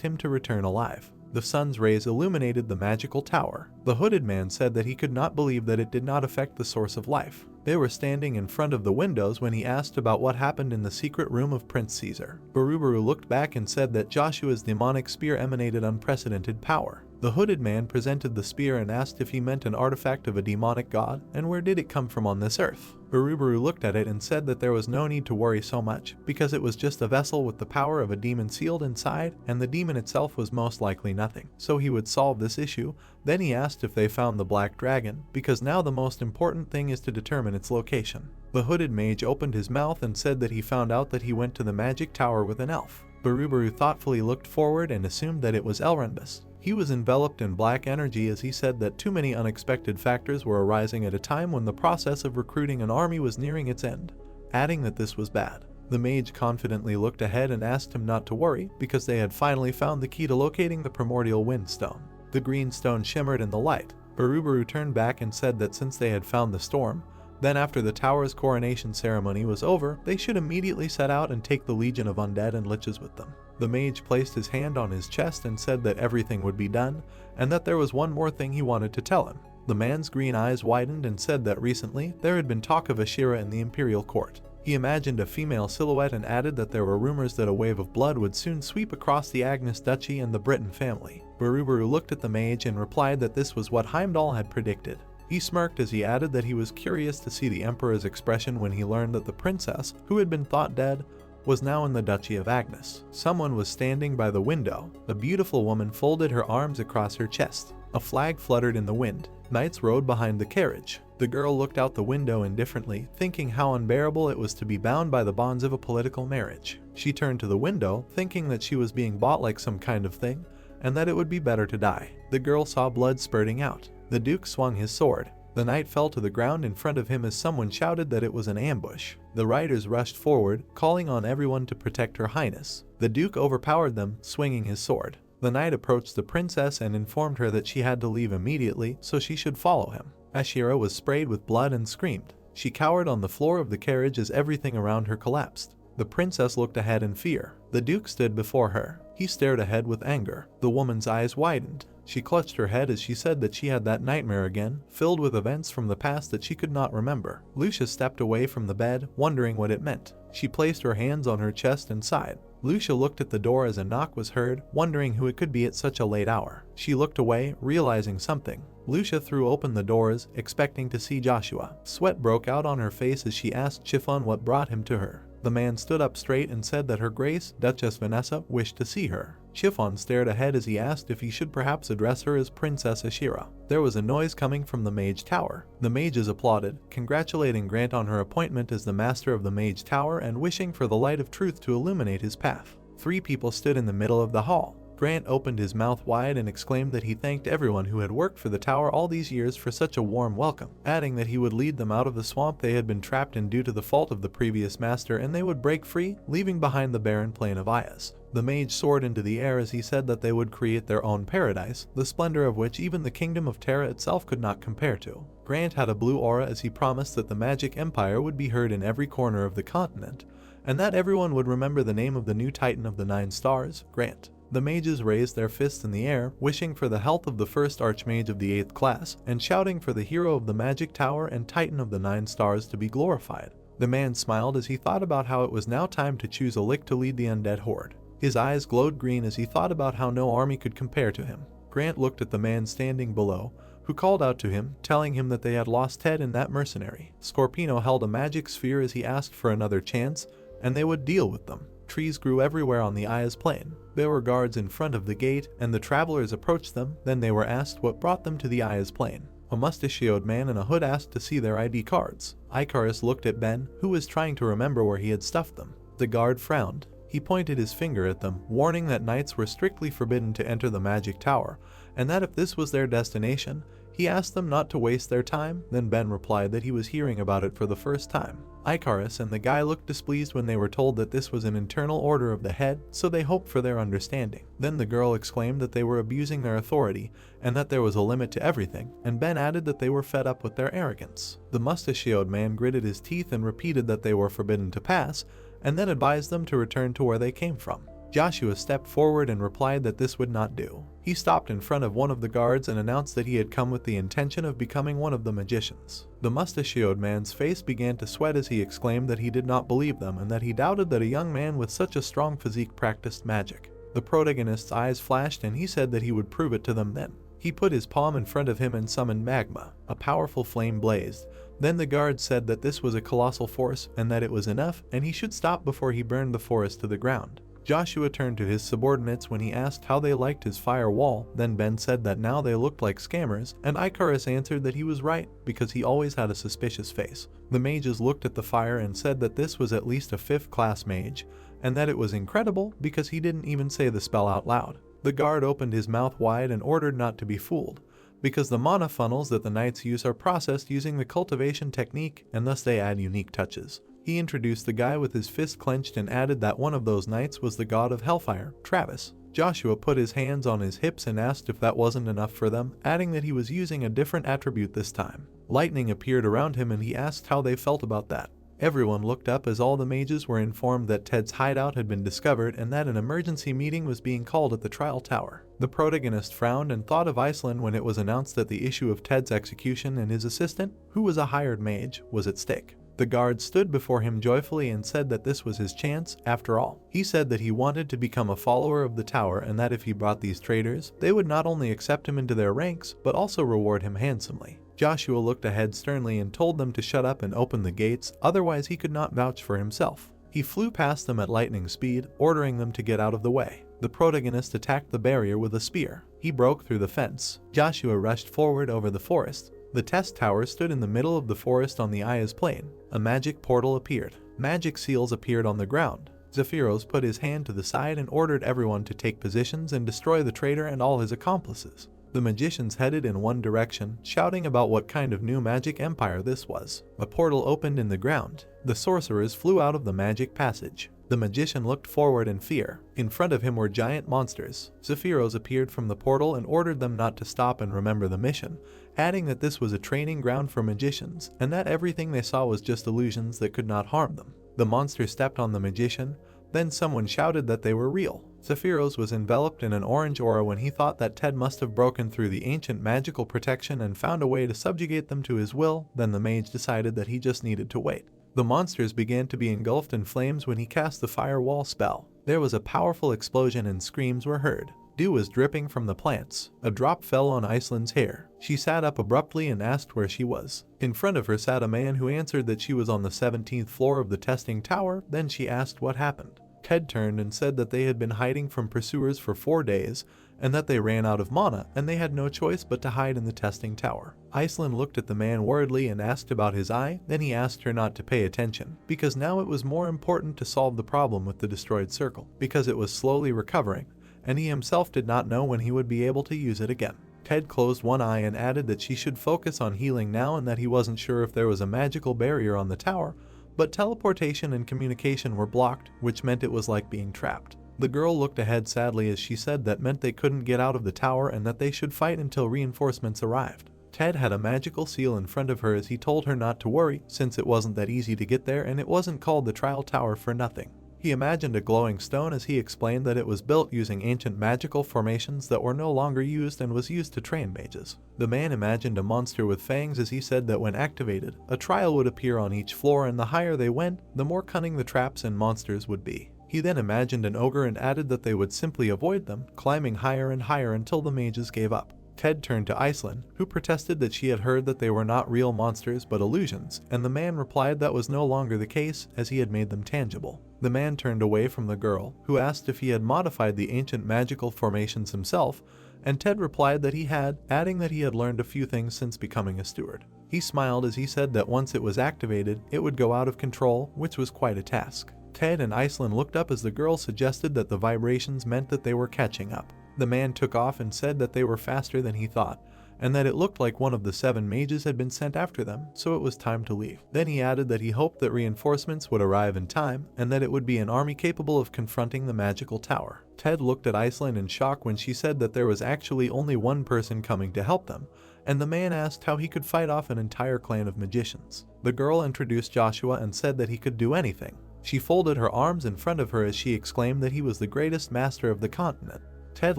him to return alive. The sun's rays illuminated the magical tower. The hooded man said that he could not believe that it did not affect the source of life. They were standing in front of the windows when he asked about what happened in the secret room of Prince Caesar. Barubaru looked back and said that Joshua's demonic spear emanated unprecedented power. The hooded man presented the spear and asked if he meant an artifact of a demonic god, and where did it come from on this earth. Barubaru looked at it and said that there was no need to worry so much, because it was just a vessel with the power of a demon sealed inside, and the demon itself was most likely nothing, so he would solve this issue. Then he asked if they found the black dragon, because now the most important thing is to determine its location. The hooded mage opened his mouth and said that he found out that he went to the magic tower with an elf. Barubaru thoughtfully looked forward and assumed that it was Elrondus. He was enveloped in black energy as he said that too many unexpected factors were arising at a time when the process of recruiting an army was nearing its end, adding that this was bad. The mage confidently looked ahead and asked him not to worry, because they had finally found the key to locating the primordial wind stone. The green stone shimmered in the light. Barubaru turned back and said that since they had found the storm, then after the tower's coronation ceremony was over, they should immediately set out and take the legion of undead and liches with them. The mage placed his hand on his chest and said that everything would be done, and that there was one more thing he wanted to tell him. The man's green eyes widened and said that recently there had been talk of Ashira in the imperial court. He imagined a female silhouette and added that there were rumors that a wave of blood would soon sweep across the Agnes Duchy and the Britain family. Barubaru looked at the mage and replied that this was what Heimdall had predicted. He smirked as he added that he was curious to see the Emperor's expression when he learned that the princess, who had been thought dead, was now in the Duchy of Agnes. Someone was standing by the window. A beautiful woman folded her arms across her chest. A flag fluttered in the wind. Knights rode behind the carriage. The girl looked out the window indifferently, thinking how unbearable it was to be bound by the bonds of a political marriage. She turned to the window, thinking that she was being bought like some kind of thing, and that it would be better to die. The girl saw blood spurting out. The Duke swung his sword. The knight fell to the ground in front of him as someone shouted that it was an ambush. The riders rushed forward, calling on everyone to protect Her Highness. The Duke overpowered them, swinging his sword. The knight approached the princess and informed her that she had to leave immediately, so she should follow him. Ashira was sprayed with blood and screamed. She cowered on the floor of the carriage as everything around her collapsed. The princess looked ahead in fear. The Duke stood before her. He stared ahead with anger. The woman's eyes widened. She clutched her head as she said that she had that nightmare again, filled with events from the past that she could not remember. Lucia stepped away from the bed, wondering what it meant. She placed her hands on her chest and sighed. Lucia looked at the door as a knock was heard, wondering who it could be at such a late hour. She looked away, realizing something. Lucia threw open the doors, expecting to see Joshua. Sweat broke out on her face as she asked Chiffon what brought him to her. The man stood up straight and said that Her Grace, Duchess Vanessa, wished to see her. Chiffon stared ahead as he asked if he should perhaps address her as Princess Ashira. There was a noise coming from the Mage Tower. The mages applauded, congratulating Grant on her appointment as the master of the Mage Tower and wishing for the light of truth to illuminate his path. 3 people stood in the middle of the hall. Grant opened his mouth wide and exclaimed that he thanked everyone who had worked for the tower all these years for such a warm welcome, adding that he would lead them out of the swamp they had been trapped in due to the fault of the previous master, and they would break free, leaving behind the barren plain of Ayas. The mage soared into the air as he said that they would create their own paradise, the splendor of which even the kingdom of Terra itself could not compare to. Grant had a blue aura as he promised that the magic empire would be heard in every corner of the continent, and that everyone would remember the name of the new titan of the 9 stars, Grant. The mages raised their fists in the air, wishing for the health of the first archmage of the 8th class, and shouting for the hero of the magic tower and titan of the 9 stars to be glorified. The man smiled as he thought about how it was now time to choose a lick to lead the undead horde. His eyes glowed green as he thought about how no army could compare to him. Grant looked at the man standing below, who called out to him, telling him that they had lost Ted and that mercenary. Scorpino held a magic sphere as he asked for another chance, and they would deal with them. Trees grew everywhere on the Ayas plain. There were guards in front of the gate, and the travelers approached them. Then they were asked what brought them to the Ayas plain. A mustachioed man in a hood asked to see their ID cards. Icarus looked at Ben, who was trying to remember where he had stuffed them. The guard frowned. He pointed his finger at them, warning that knights were strictly forbidden to enter the magic tower, and that if this was their destination, he asked them not to waste their time. Then Ben replied that he was hearing about it for the first time. Icarus and the guy looked displeased when they were told that this was an internal order of the head, so they hoped for their understanding. Then the girl exclaimed that they were abusing their authority, and that there was a limit to everything, and Ben added that they were fed up with their arrogance. The mustachioed man gritted his teeth and repeated that they were forbidden to pass, and then advised them to return to where they came from. Joshua stepped forward and replied that this would not do. He stopped in front of one of the guards and announced that he had come with the intention of becoming one of the magicians. The mustachioed man's face began to sweat as he exclaimed that he did not believe them and that he doubted that a young man with such a strong physique practiced magic. The protagonist's eyes flashed and he said that he would prove it to them then. He put his palm in front of him and summoned magma. A powerful flame blazed. Then the guard said that this was a colossal force and that it was enough and he should stop before he burned the forest to the ground. Joshua turned to his subordinates when he asked how they liked his fire wall. Then Ben said that now they looked like scammers, and Icarus answered that he was right because he always had a suspicious face. The mages looked at the fire and said that this was at least a 5th class mage, and that it was incredible because he didn't even say the spell out loud. The guard opened his mouth wide and ordered not to be fooled, because the mana funnels that the knights use are processed using the cultivation technique, and thus they add unique touches. He introduced the guy with his fist clenched and added that one of those knights was the god of hellfire, Travis. Joshua put his hands on his hips and asked if that wasn't enough for them, adding that he was using a different attribute this time. Lightning appeared around him and he asked how they felt about that. Everyone looked up as all the mages were informed that Ted's hideout had been discovered and that an emergency meeting was being called at the trial tower. The protagonist frowned and thought of Iceland when it was announced that the issue of Ted's execution and his assistant, who was a hired mage, was at stake. The guard stood before him joyfully and said that this was his chance, after all. He said that he wanted to become a follower of the tower and that if he brought these traitors, they would not only accept him into their ranks, but also reward him handsomely. Joshua looked ahead sternly and told them to shut up and open the gates, otherwise he could not vouch for himself. He flew past them at lightning speed, ordering them to get out of the way. The protagonist attacked the barrier with a spear. He broke through the fence. Joshua rushed forward over the forest. The test tower stood in the middle of the forest on the Aya's plain. A magic portal appeared. Magic seals appeared on the ground. Zephyros put his hand to the side and ordered everyone to take positions and destroy the traitor and all his accomplices. The magicians headed in one direction, shouting about what kind of new magic empire this was. A portal opened in the ground. The sorcerers flew out of the magic passage. The magician looked forward in fear. In front of him were giant monsters. Zephyros appeared from the portal and ordered them not to stop and remember the mission, adding that this was a training ground for magicians, and that everything they saw was just illusions that could not harm them. The monster stepped on the magician, then someone shouted that they were real. Zephyros was enveloped in an orange aura when he thought that Ted must have broken through the ancient magical protection and found a way to subjugate them to his will. Then the mage decided that he just needed to wait. The monsters began to be engulfed in flames when he cast the firewall spell. There was a powerful explosion and screams were heard. Dew was dripping from the plants. A drop fell on Iceland's hair. She sat up abruptly and asked where she was. In front of her sat a man who answered that she was on the 17th floor of the testing tower. Then she asked what happened. Ted turned and said that they had been hiding from pursuers for 4 days, and that they ran out of mana and they had no choice but to hide in the testing tower. Iceland looked at the man worriedly and asked about his eye. Then he asked her not to pay attention, because now it was more important to solve the problem with the destroyed circle, because it was slowly recovering, and he himself did not know when he would be able to use it again. Ted closed one eye and added that she should focus on healing now and that he wasn't sure if there was a magical barrier on the tower, but teleportation and communication were blocked, which meant it was like being trapped. The girl looked ahead sadly as she said that meant they couldn't get out of the tower and that they should fight until reinforcements arrived. Ted had a magical seal in front of her as he told her not to worry, since it wasn't that easy to get there and it wasn't called the trial tower for nothing. He imagined a glowing stone as he explained that it was built using ancient magical formations that were no longer used and was used to train mages. The man imagined a monster with fangs as he said that when activated, a trial would appear on each floor and the higher they went, the more cunning the traps and monsters would be. He then imagined an ogre and added that they would simply avoid them, climbing higher and higher until the mages gave up. Ted turned to Iceland, who protested that she had heard that they were not real monsters but illusions, and the man replied that was no longer the case as he had made them tangible. The man turned away from the girl, who asked if he had modified the ancient magical formations himself, and Ted replied that he had, adding that he had learned a few things since becoming a steward. He smiled as he said that once it was activated, it would go out of control, which was quite a task. Ted and Iceland looked up as the girl suggested that the vibrations meant that they were catching up. The man took off and said that they were faster than he thought, and that it looked like one of the 7 mages had been sent after them, so it was time to leave. Then he added that he hoped that reinforcements would arrive in time, and that it would be an army capable of confronting the magical tower. Ted looked at Iceland in shock when she said that there was actually only one person coming to help them, and the man asked how he could fight off an entire clan of magicians. The girl introduced Joshua and said that he could do anything. She folded her arms in front of her as she exclaimed that he was the greatest master of the continent. Ted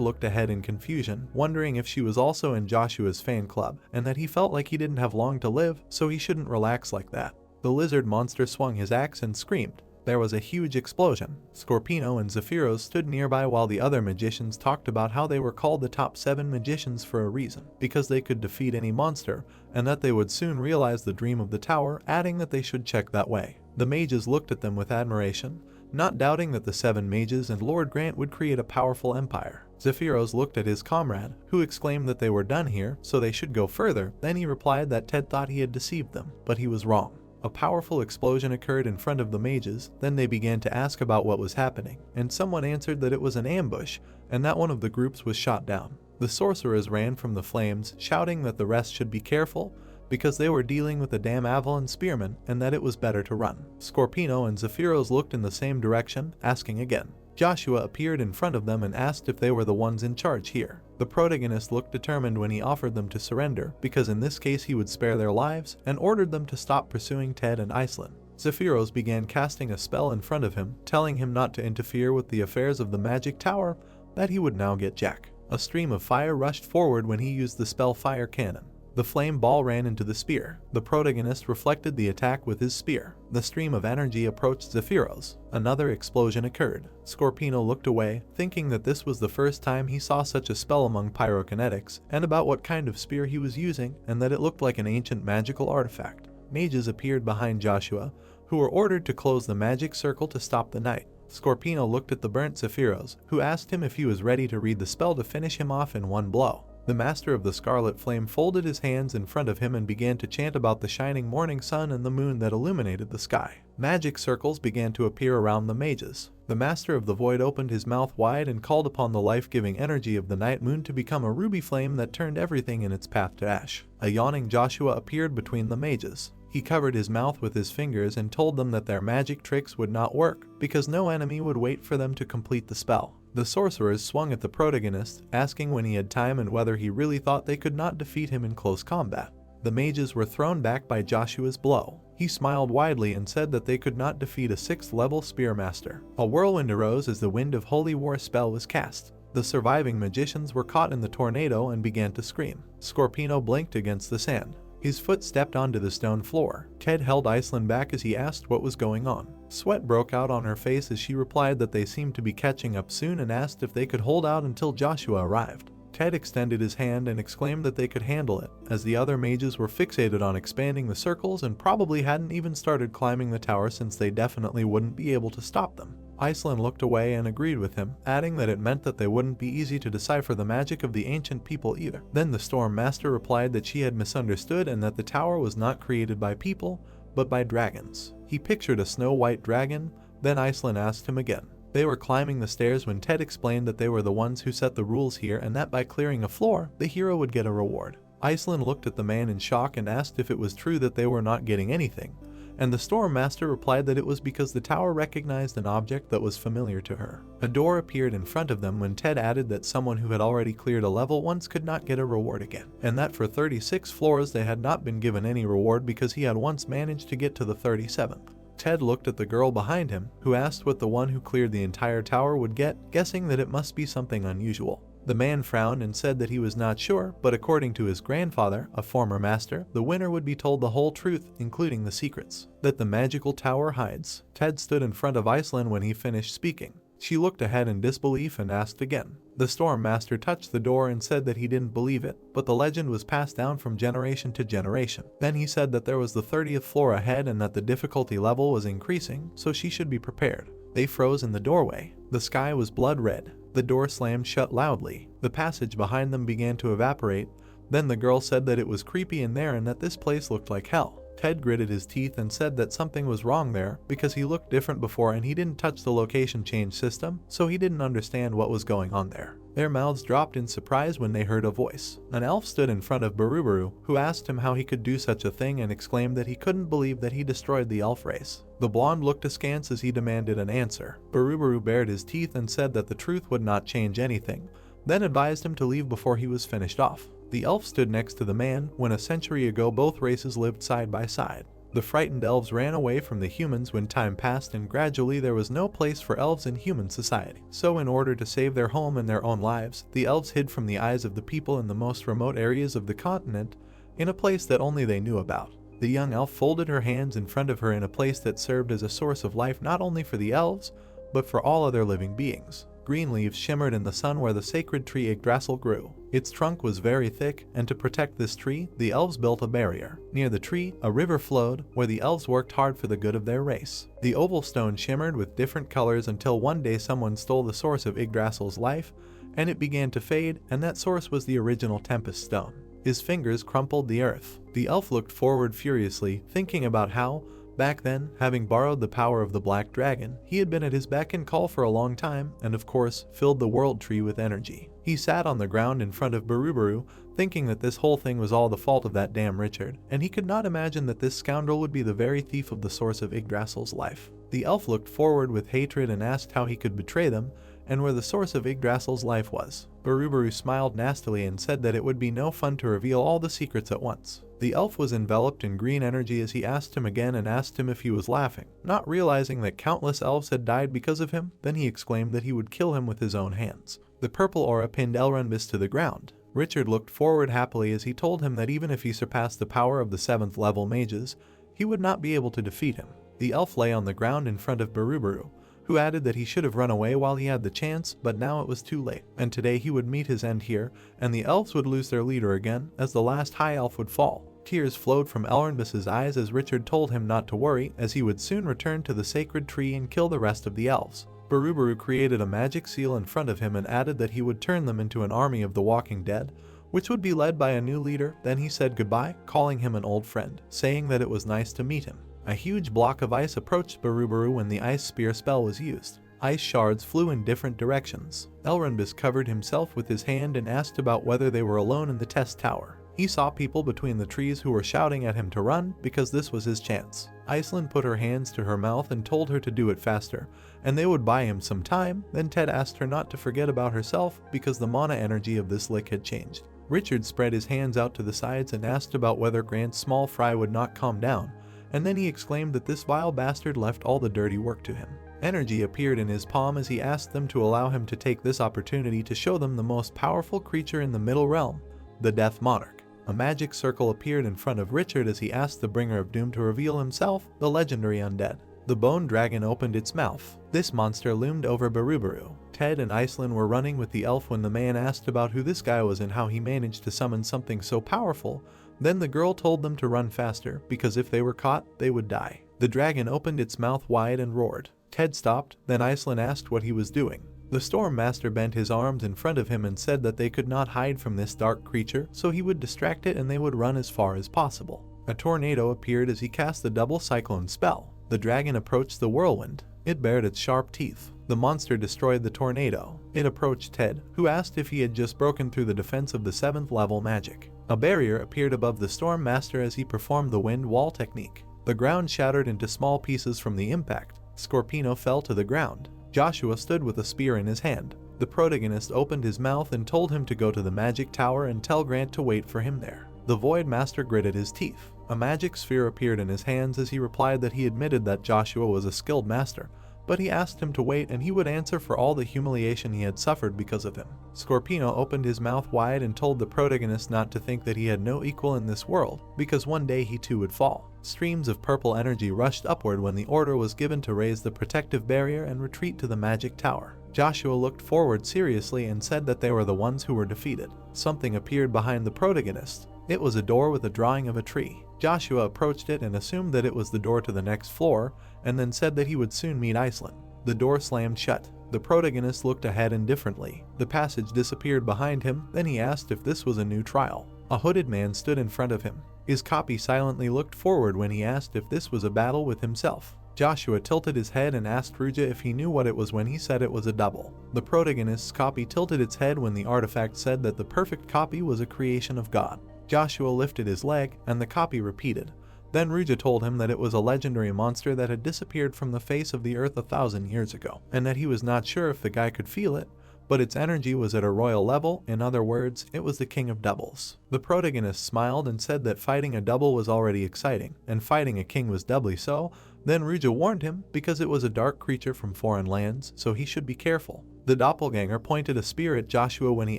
looked ahead in confusion, wondering if she was also in Joshua's fan club, and that he felt like he didn't have long to live, so he shouldn't relax like that. The lizard monster swung his axe and screamed. There was a huge explosion. Scorpino and Zephyros stood nearby while the other magicians talked about how they were called the top 7 magicians for a reason, because they could defeat any monster, and that they would soon realize the dream of the tower, adding that they should check that way. The mages looked at them with admiration, not doubting that the 7 mages and Lord Grant would create a powerful empire. Zephyros looked at his comrade, who exclaimed that they were done here, so they should go further. Then he replied that Ted thought he had deceived them, but he was wrong. A powerful explosion occurred in front of the mages, then they began to ask about what was happening, and someone answered that it was an ambush, and that one of the groups was shot down. The sorcerers ran from the flames, shouting that the rest should be careful, because they were dealing with the damn Avalon Spearman, and that it was better to run. Scorpino and Zephyros looked in the same direction, asking again. Joshua appeared in front of them and asked if they were the ones in charge here. The protagonist looked determined when he offered them to surrender, because in this case he would spare their lives, and ordered them to stop pursuing Ted and Iceland. Zephyros began casting a spell in front of him, telling him not to interfere with the affairs of the magic tower, that he would now get Jack. A stream of fire rushed forward when he used the spell Fire Cannon. The flame ball ran into the spear. The protagonist reflected the attack with his spear. The stream of energy approached Zephyros. Another explosion occurred. Scorpino looked away, thinking that this was the first time he saw such a spell among pyrokinetics, and about what kind of spear he was using, and that it looked like an ancient magical artifact. Mages appeared behind Joshua, who were ordered to close the magic circle to stop the night. Scorpino looked at the burnt Zephyros, who asked him if he was ready to read the spell to finish him off in one blow. The master of the Scarlet Flame folded his hands in front of him and began to chant about the shining morning sun and the moon that illuminated the sky. Magic circles began to appear around the mages. The master of the void opened his mouth wide and called upon the life-giving energy of the night moon to become a ruby flame that turned everything in its path to ash. A yawning Joshua appeared between the mages. He covered his mouth with his fingers and told them that their magic tricks would not work, because no enemy would wait for them to complete the spell. The sorcerers swung at the protagonist, asking when he had time and whether he really thought they could not defeat him in close combat. The mages were thrown back by Joshua's blow. He smiled widely and said that they could not defeat a 6th-level Spearmaster. A whirlwind arose as the Wind of Holy War spell was cast. The surviving magicians were caught in the tornado and began to scream. Scorpino blinked against the sand. His foot stepped onto the stone floor. Ted held Iceland back as he asked what was going on. Sweat broke out on her face as she replied that they seemed to be catching up soon and asked if they could hold out until Joshua arrived. Ted extended his hand and exclaimed that they could handle it, as the other mages were fixated on expanding the circles and probably hadn't even started climbing the tower since they definitely wouldn't be able to stop them. Iceland looked away and agreed with him, adding that it meant that they wouldn't be easy to decipher the magic of the ancient people either. Then the Storm Master replied that she had misunderstood and that the tower was not created by people, but by dragons. He pictured a snow-white dragon. Then Iceland asked him again. They were climbing the stairs when Ted explained that they were the ones who set the rules here and that by clearing a floor, the hero would get a reward. Iceland looked at the man in shock and asked if it was true that they were not getting anything, and the Storm Master replied that it was because the tower recognized an object that was familiar to her. A door appeared in front of them when Ted added that someone who had already cleared a level once could not get a reward again, and that for 36 floors they had not been given any reward because he had once managed to get to the 37th. Ted looked at the girl behind him, who asked what the one who cleared the entire tower would get, guessing that it must be something unusual. The man frowned and said that he was not sure, but according to his grandfather, a former master, the winner would be told the whole truth, including the secrets that the magical tower hides. Ted stood in front of Iceland when he finished speaking. She looked ahead in disbelief and asked again. The Storm Master touched the door and said that he didn't believe it, but the legend was passed down from generation to generation. Then he said that there was the 30th floor ahead and that the difficulty level was increasing, so she should be prepared. They froze in the doorway. The sky was blood red. The door slammed shut loudly. The passage behind them began to evaporate. Then the girl said that it was creepy in there and that this place looked like hell. Ted gritted his teeth and said that something was wrong there because he looked different before and he didn't touch the location change system, so he didn't understand what was going on there. Their mouths dropped in surprise when they heard a voice. An elf stood in front of Barubaru, who asked him how he could do such a thing and exclaimed that he couldn't believe that he destroyed the elf race. The blonde looked askance as he demanded an answer. Barubaru bared his teeth and said that the truth would not change anything, then advised him to leave before he was finished off. The elf stood next to the man when a century ago both races lived side by side. The frightened elves ran away from the humans when time passed and gradually there was no place for elves in human society. So in order to save their home and their own lives, the elves hid from the eyes of the people in the most remote areas of the continent, in a place that only they knew about. The young elf folded her hands in front of her in a place that served as a source of life not only for the elves, but for all other living beings. Green leaves shimmered in the sun where the sacred tree Yggdrasil grew. Its trunk was very thick, and to protect this tree, the elves built a barrier. Near the tree, a river flowed, where the elves worked hard for the good of their race. The oval stone shimmered with different colors until one day someone stole the source of Yggdrasil's life, and it began to fade, and that source was the original Tempest Stone. His fingers crumpled the earth. The elf looked forward furiously, thinking about how, back then, having borrowed the power of the Black Dragon, he had been at his beck and call for a long time and of course filled the world tree with energy. He sat on the ground in front of Barubaru, thinking that this whole thing was all the fault of that damn Richard, and he could not imagine that this scoundrel would be the very thief of the source of Yggdrasil's life. The elf looked forward with hatred and asked how he could betray them, and where the source of Yggdrasil's life was. Barubaru smiled nastily and said that it would be no fun to reveal all the secrets at once. The elf was enveloped in green energy as he asked him again and asked him if he was laughing. Not realizing that countless elves had died because of him, then he exclaimed that he would kill him with his own hands. The purple aura pinned Elrondis to the ground. Richard looked forward happily as he told him that even if he surpassed the power of the 7th level mages, he would not be able to defeat him. The elf lay on the ground in front of Barubaru, who added that he should have run away while he had the chance, but now it was too late, and today he would meet his end here, and the elves would lose their leader again, as the last high elf would fall. Tears flowed from Elrondis's eyes as Richard told him not to worry, as he would soon return to the sacred tree and kill the rest of the elves. Barubaru created a magic seal in front of him and added that he would turn them into an army of the Walking Dead, which would be led by a new leader. Then he said goodbye, calling him an old friend, saying that it was nice to meet him. A huge block of ice approached Barubaru when the ice spear spell was used. Ice shards flew in different directions. Elrondis covered himself with his hand and asked about whether they were alone in the test tower. He saw people between the trees who were shouting at him to run because this was his chance. Iceland put her hands to her mouth and told her to do it faster, and they would buy him some time. Then Ted asked her not to forget about herself because the mana energy of this lick had changed. Richard spread his hands out to the sides and asked about whether Grant's small fry would not calm down, and then he exclaimed that this vile bastard left all the dirty work to him. Energy appeared in his palm as he asked them to allow him to take this opportunity to show them the most powerful creature in the Middle Realm, the Death Monarch. A magic circle appeared in front of Richard as he asked the Bringer of Doom to reveal himself, the legendary undead. The bone dragon opened its mouth. This monster loomed over Barubaru. Ted and Iceland were running with the elf when the man asked about who this guy was and how he managed to summon something so powerful. Then the girl told them to run faster, because if they were caught, they would die. The dragon opened its mouth wide and roared. Ted stopped, then Iceland asked what he was doing. The Storm Master bent his arms in front of him and said that they could not hide from this dark creature, so he would distract it and they would run as far as possible. A tornado appeared as he cast the double cyclone spell. The dragon approached the whirlwind. It bared its sharp teeth. The monster destroyed the tornado. It approached Ted, who asked if he had just broken through the defense of the 7th level magic. A barrier appeared above the Storm Master as he performed the wind wall technique. The ground shattered into small pieces from the impact. Scorpino fell to the ground. Joshua stood with a spear in his hand. The protagonist opened his mouth and told him to go to the magic tower and tell Grant to wait for him there. The Void Master gritted his teeth. A magic sphere appeared in his hands as he replied that he admitted that Joshua was a skilled master, but he asked him to wait and he would answer for all the humiliation he had suffered because of him. Scorpino opened his mouth wide and told the protagonist not to think that he had no equal in this world, because one day he too would fall. Streams of purple energy rushed upward when the order was given to raise the protective barrier and retreat to the magic tower. Joshua looked forward seriously and said that they were the ones who were defeated. Something appeared behind the protagonist. It was a door with a drawing of a tree. Joshua approached it and assumed that it was the door to the next floor, and then said that he would soon meet Iceland. The door slammed shut. The protagonist looked ahead indifferently. The passage disappeared behind him, then he asked if this was a new trial. A hooded man stood in front of him. His copy silently looked forward when he asked if this was a battle with himself. Joshua tilted his head and asked Ruja if he knew what it was when he said it was a double. The protagonist's copy tilted its head when the artifact said that the perfect copy was a creation of God. Joshua lifted his leg, and the copy repeated. Then Ruja told him that it was a legendary monster that had disappeared from the face of the earth 1,000 years ago, and that he was not sure if the guy could feel it, but its energy was at a royal level. In other words, it was the king of doubles. The protagonist smiled and said that fighting a double was already exciting, and fighting a king was doubly so. Then Ruja warned him because it was a dark creature from foreign lands, so he should be careful. The doppelganger pointed a spear at Joshua when he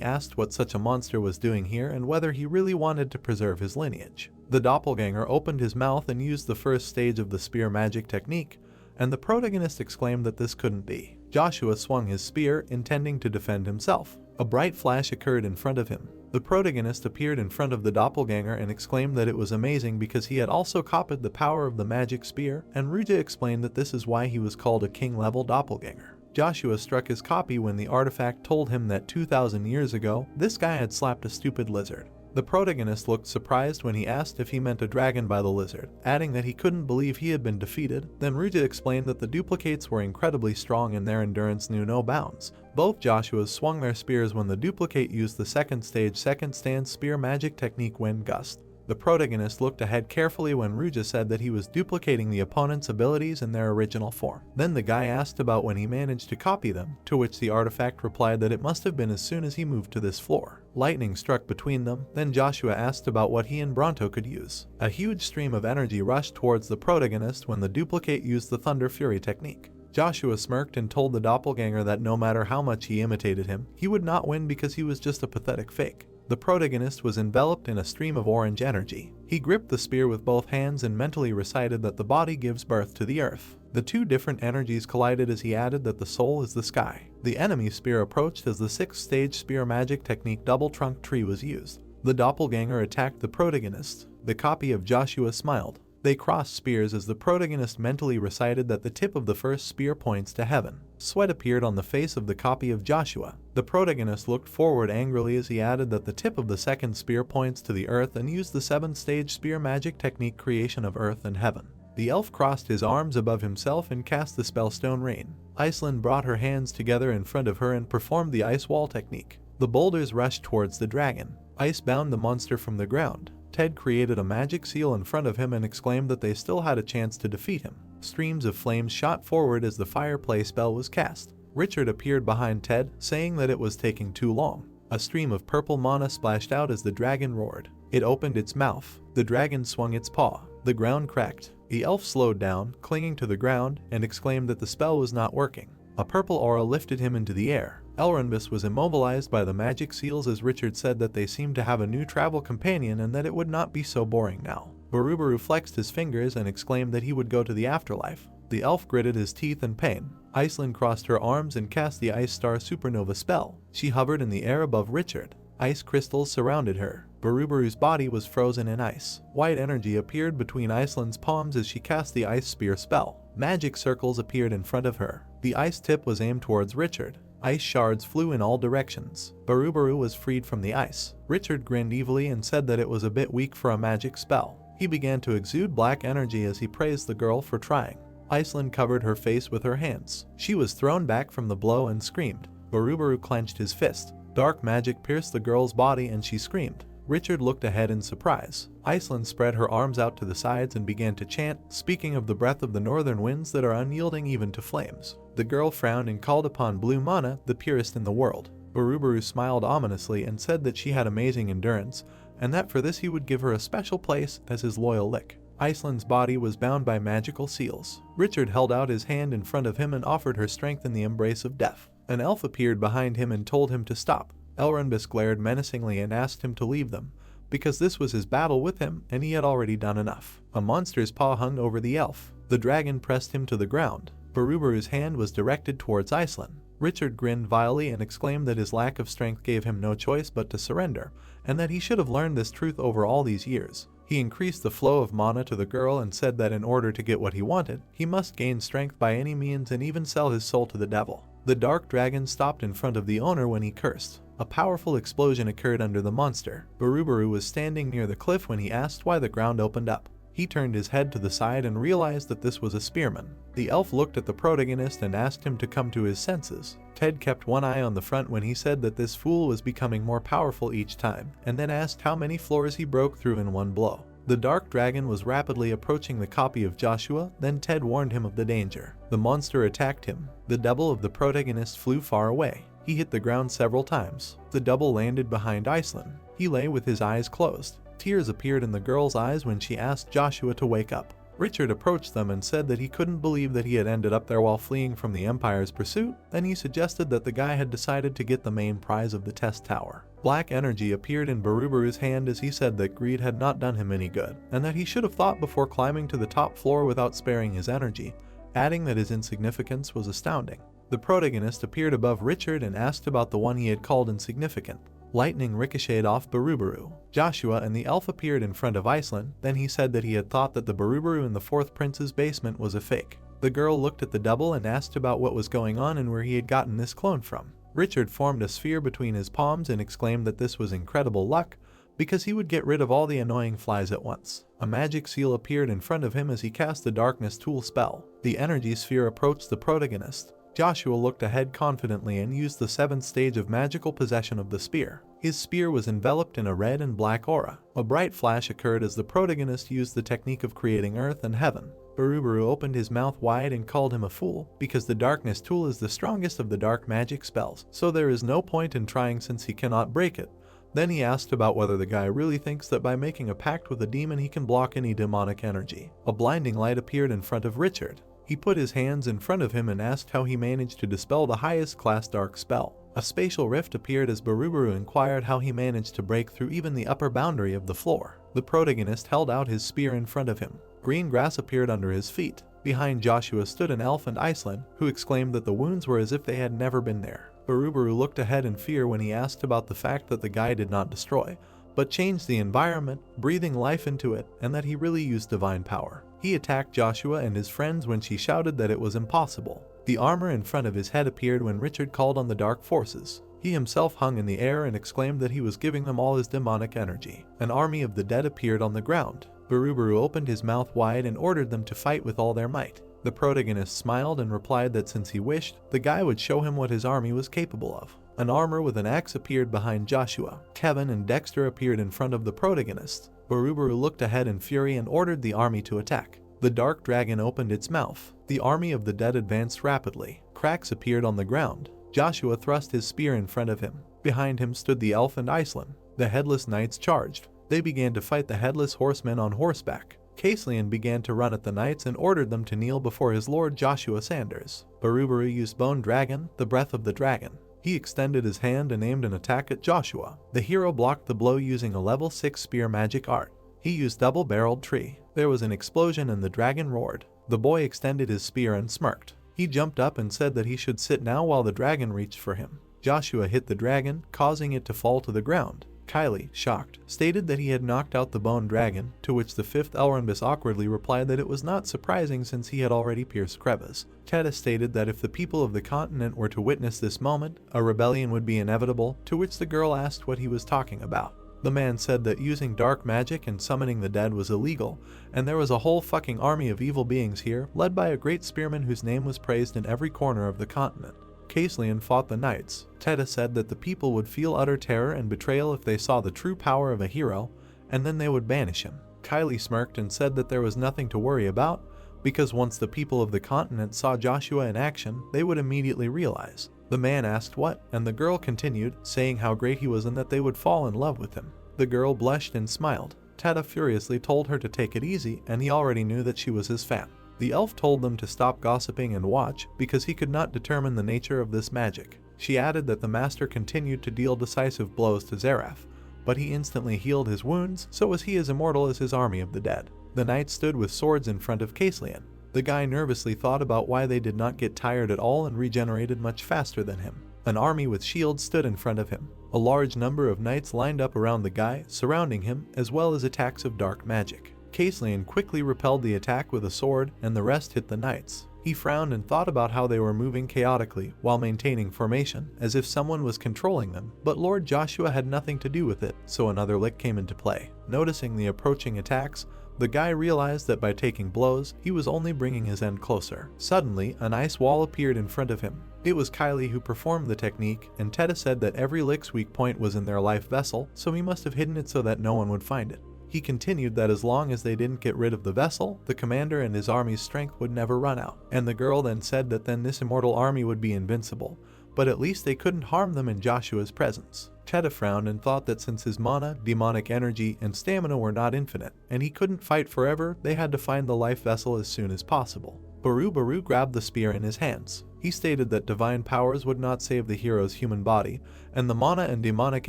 asked what such a monster was doing here and whether he really wanted to preserve his lineage. The doppelganger opened his mouth and used the first stage of the spear magic technique, and the protagonist exclaimed that this couldn't be. Joshua swung his spear, intending to defend himself. A bright flash occurred in front of him. The protagonist appeared in front of the doppelganger and exclaimed that it was amazing because he had also copied the power of the magic spear, and Ruja explained that this is why he was called a king-level doppelganger. Joshua struck his copy when the artifact told him that 2,000 years ago, this guy had slapped a stupid lizard. The protagonist looked surprised when he asked if he meant a dragon by the lizard, adding that he couldn't believe he had been defeated. Then Ruja explained that the duplicates were incredibly strong and their endurance knew no bounds. Both Joshuas swung their spears when the duplicate used the second stage second stance spear magic technique Wind Gust. The protagonist looked ahead carefully when Ruja said that he was duplicating the opponent's abilities in their original form. Then the guy asked about when he managed to copy them, to which the artifact replied that it must have been as soon as he moved to this floor. Lightning struck between them, then Joshua asked about what he and Bronto could use. A huge stream of energy rushed towards the protagonist when the duplicate used the Thunder Fury technique. Joshua smirked and told the doppelganger that no matter how much he imitated him, he would not win because he was just a pathetic fake. The protagonist was enveloped in a stream of orange energy. He gripped the spear with both hands and mentally recited that the body gives birth to the earth. The two different energies collided as he added that the soul is the sky. The enemy spear approached as the 6th stage spear magic technique Double Trunk Tree was used. The doppelganger attacked the protagonist. The copy of Joshua smiled. They crossed spears as the protagonist mentally recited that the tip of the first spear points to heaven. Sweat appeared on the face of the copy of Joshua. The protagonist looked forward angrily as he added that the tip of the second spear points to the earth and used the 7th stage spear magic technique Creation of Earth and Heaven. The elf crossed his arms above himself and cast the spell Stone Rain. Iceland brought her hands together in front of her and performed the ice wall technique. The boulders rushed towards the dragon. Ice bound the monster from the ground. Ted created a magic seal in front of him and exclaimed that they still had a chance to defeat him. Streams of flames shot forward as the fireplay spell was cast. Richard appeared behind Ted, saying that it was taking too long. A stream of purple mana splashed out as the dragon roared. It opened its mouth. The dragon swung its paw. The ground cracked. The elf slowed down, clinging to the ground, and exclaimed that the spell was not working. A purple aura lifted him into the air. Elrondis was immobilized by the magic seals as Richard said that they seemed to have a new travel companion and that it would not be so boring now. Barubaru flexed his fingers and exclaimed that he would go to the afterlife. The elf gritted his teeth in pain. Iceland crossed her arms and cast the Ice Star Supernova spell. She hovered in the air above Richard. Ice crystals surrounded her. Barubaru's body was frozen in ice. White energy appeared between Iceland's palms as she cast the Ice Spear spell. Magic circles appeared in front of her. The ice tip was aimed towards Richard. Ice shards flew in all directions. Barubaru was freed from the ice. Richard grinned evilly and said that it was a bit weak for a magic spell. He began to exude black energy as he praised the girl for trying. Iceland covered her face with her hands. She was thrown back from the blow and screamed. Barubaru clenched his fist. Dark magic pierced the girl's body and she screamed. Richard looked ahead in surprise. Iceland spread her arms out to the sides and began to chant, speaking of the breath of the northern winds that are unyielding even to flames. The girl frowned and called upon blue mana, the purest in the world. Barubaru smiled ominously and said that she had amazing endurance, and that for this he would give her a special place as his loyal lick. Iceland's body was bound by magical seals. Richard held out his hand in front of him and offered her strength in the embrace of death. An elf appeared behind him and told him to stop. Elrondis glared menacingly and asked him to leave them, because this was his battle with him and he had already done enough. A monster's paw hung over the elf. The dragon pressed him to the ground. Barubaru's hand was directed towards Iceland. Richard grinned vilely and exclaimed that his lack of strength gave him no choice but to surrender, and that he should have learned this truth over all these years. He increased the flow of mana to the girl and said that in order to get what he wanted, he must gain strength by any means and even sell his soul to the devil. The dark dragon stopped in front of the owner when he cursed. A powerful explosion occurred under the monster. Barubaru was standing near the cliff when he asked why the ground opened up. He turned his head to the side and realized that this was a spearman. The elf looked at the protagonist and asked him to come to his senses. Ted kept one eye on the front when he said that this fool was becoming more powerful each time, and then asked how many floors he broke through in one blow. The dark dragon was rapidly approaching the copy of Joshua, then Ted warned him of the danger. The monster attacked him. The double of the protagonist flew far away. He hit the ground several times. The double landed behind Iceland. He lay with his eyes closed. Tears appeared in the girl's eyes when she asked Joshua to wake up. Richard approached them and said that he couldn't believe that he had ended up there while fleeing from the Empire's pursuit. Then he suggested that the guy had decided to get the main prize of the test tower. Black energy appeared in Barubaru's hand as he said that greed had not done him any good, and that he should have thought before climbing to the top floor without sparing his energy, adding that his insignificance was astounding. The protagonist appeared above Richard and asked about the one he had called insignificant. Lightning ricocheted off Barubaru. Joshua and the elf appeared in front of Iceland. Then he said that he had thought that the Barubaru in the fourth prince's basement was a fake. The girl looked at the double and asked about what was going on and where he had gotten this clone from. Richard formed a sphere between his palms and exclaimed that this was incredible luck because he would get rid of all the annoying flies at once. A magic seal appeared in front of him as he cast the darkness tool spell. The energy sphere approached the protagonist. Joshua looked ahead confidently and used the 7th stage of magical possession of the spear. His spear was enveloped in a red and black aura. A bright flash occurred as the protagonist used the technique of creating earth and heaven. Barubaru opened his mouth wide and called him a fool, because the darkness tool is the strongest of the dark magic spells, so there is no point in trying since he cannot break it. Then he asked about whether the guy really thinks that by making a pact with a demon he can block any demonic energy. A blinding light appeared in front of Richard. He put his hands in front of him and asked how he managed to dispel the highest class dark spell. A spatial rift appeared as Barubaru inquired how he managed to break through even the upper boundary of the floor. The protagonist held out his spear in front of him. Green grass appeared under his feet. Behind Joshua stood an elf and Iceland, who exclaimed that the wounds were as if they had never been there. Barubaru looked ahead in fear when he asked about the fact that the guy did not destroy, but changed the environment, breathing life into it, and that he really used divine power. He attacked Joshua and his friends when she shouted that it was impossible. The armor in front of his head appeared when Richard called on the dark forces. He himself hung in the air and exclaimed that he was giving them all his demonic energy. An army of the dead appeared on the ground. Barubaru opened his mouth wide and ordered them to fight with all their might. The protagonist smiled and replied that since he wished, the guy would show him what his army was capable of. An armor with an axe appeared behind Joshua. Kevin and Dexter appeared in front of the protagonist. Barubaru looked ahead in fury and ordered the army to attack. The dark dragon opened its mouth. The army of the dead advanced rapidly. Cracks appeared on the ground. Joshua thrust his spear in front of him. Behind him stood the elf and Iceland. The headless knights charged. They began to fight the headless horsemen on horseback. Caeslian began to run at the knights and ordered them to kneel before his lord Joshua Sanders. Barubaru used Bone Dragon, the breath of the dragon. He extended his hand and aimed an attack at Joshua. The hero blocked the blow using a level 6 spear magic art. He used double-barreled tree. There was an explosion and the dragon roared. The boy extended his spear and smirked. He jumped up and said that he should sit now while the dragon reached for him. Joshua hit the dragon, causing it to fall to the ground. Kylie, shocked, stated that he had knocked out the bone dragon, to which the 5th Elrondis awkwardly replied that it was not surprising since he had already pierced crevice. Teta stated that if the people of the continent were to witness this moment, a rebellion would be inevitable, to which the girl asked what he was talking about. The man said that using dark magic and summoning the dead was illegal, and there was a whole fucking army of evil beings here, led by a great spearman whose name was praised in every corner of the continent. Caeslian fought the knights. Teta said that the people would feel utter terror and betrayal if they saw the true power of a hero, and then they would banish him. Kylie smirked and said that there was nothing to worry about, because once the people of the continent saw Joshua in action, they would immediately realize. The man asked what, and the girl continued, saying how great he was and that they would fall in love with him. The girl blushed and smiled. Teta furiously told her to take it easy, and he already knew that she was his fan. The elf told them to stop gossiping and watch, because he could not determine the nature of this magic. She added that the master continued to deal decisive blows to Zareth, but he instantly healed his wounds, so was he as immortal as his army of the dead. The knights stood with swords in front of Caeslian. The guy nervously thought about why they did not get tired at all and regenerated much faster than him. An army with shields stood in front of him. A large number of knights lined up around the guy, surrounding him, as well as attacks of dark magic. Caeslian quickly repelled the attack with a sword, and the rest hit the knights. He frowned and thought about how they were moving chaotically while maintaining formation, as if someone was controlling them, but Lord Joshua had nothing to do with it, so another lick came into play. Noticing the approaching attacks, the guy realized that by taking blows, he was only bringing his end closer. Suddenly, an ice wall appeared in front of him. It was Kylie who performed the technique, and Teta said that every lick's weak point was in their life vessel, so he must have hidden it so that no one would find it. He continued that as long as they didn't get rid of the vessel, the commander and his army's strength would never run out. And the girl then said that then this immortal army would be invincible, but at least they couldn't harm them in Joshua's presence. Teta frowned and thought that since his mana, demonic energy, and stamina were not infinite, and he couldn't fight forever, they had to find the life vessel as soon as possible. Baru grabbed the spear in his hands. He stated that divine powers would not save the hero's human body, and the mana and demonic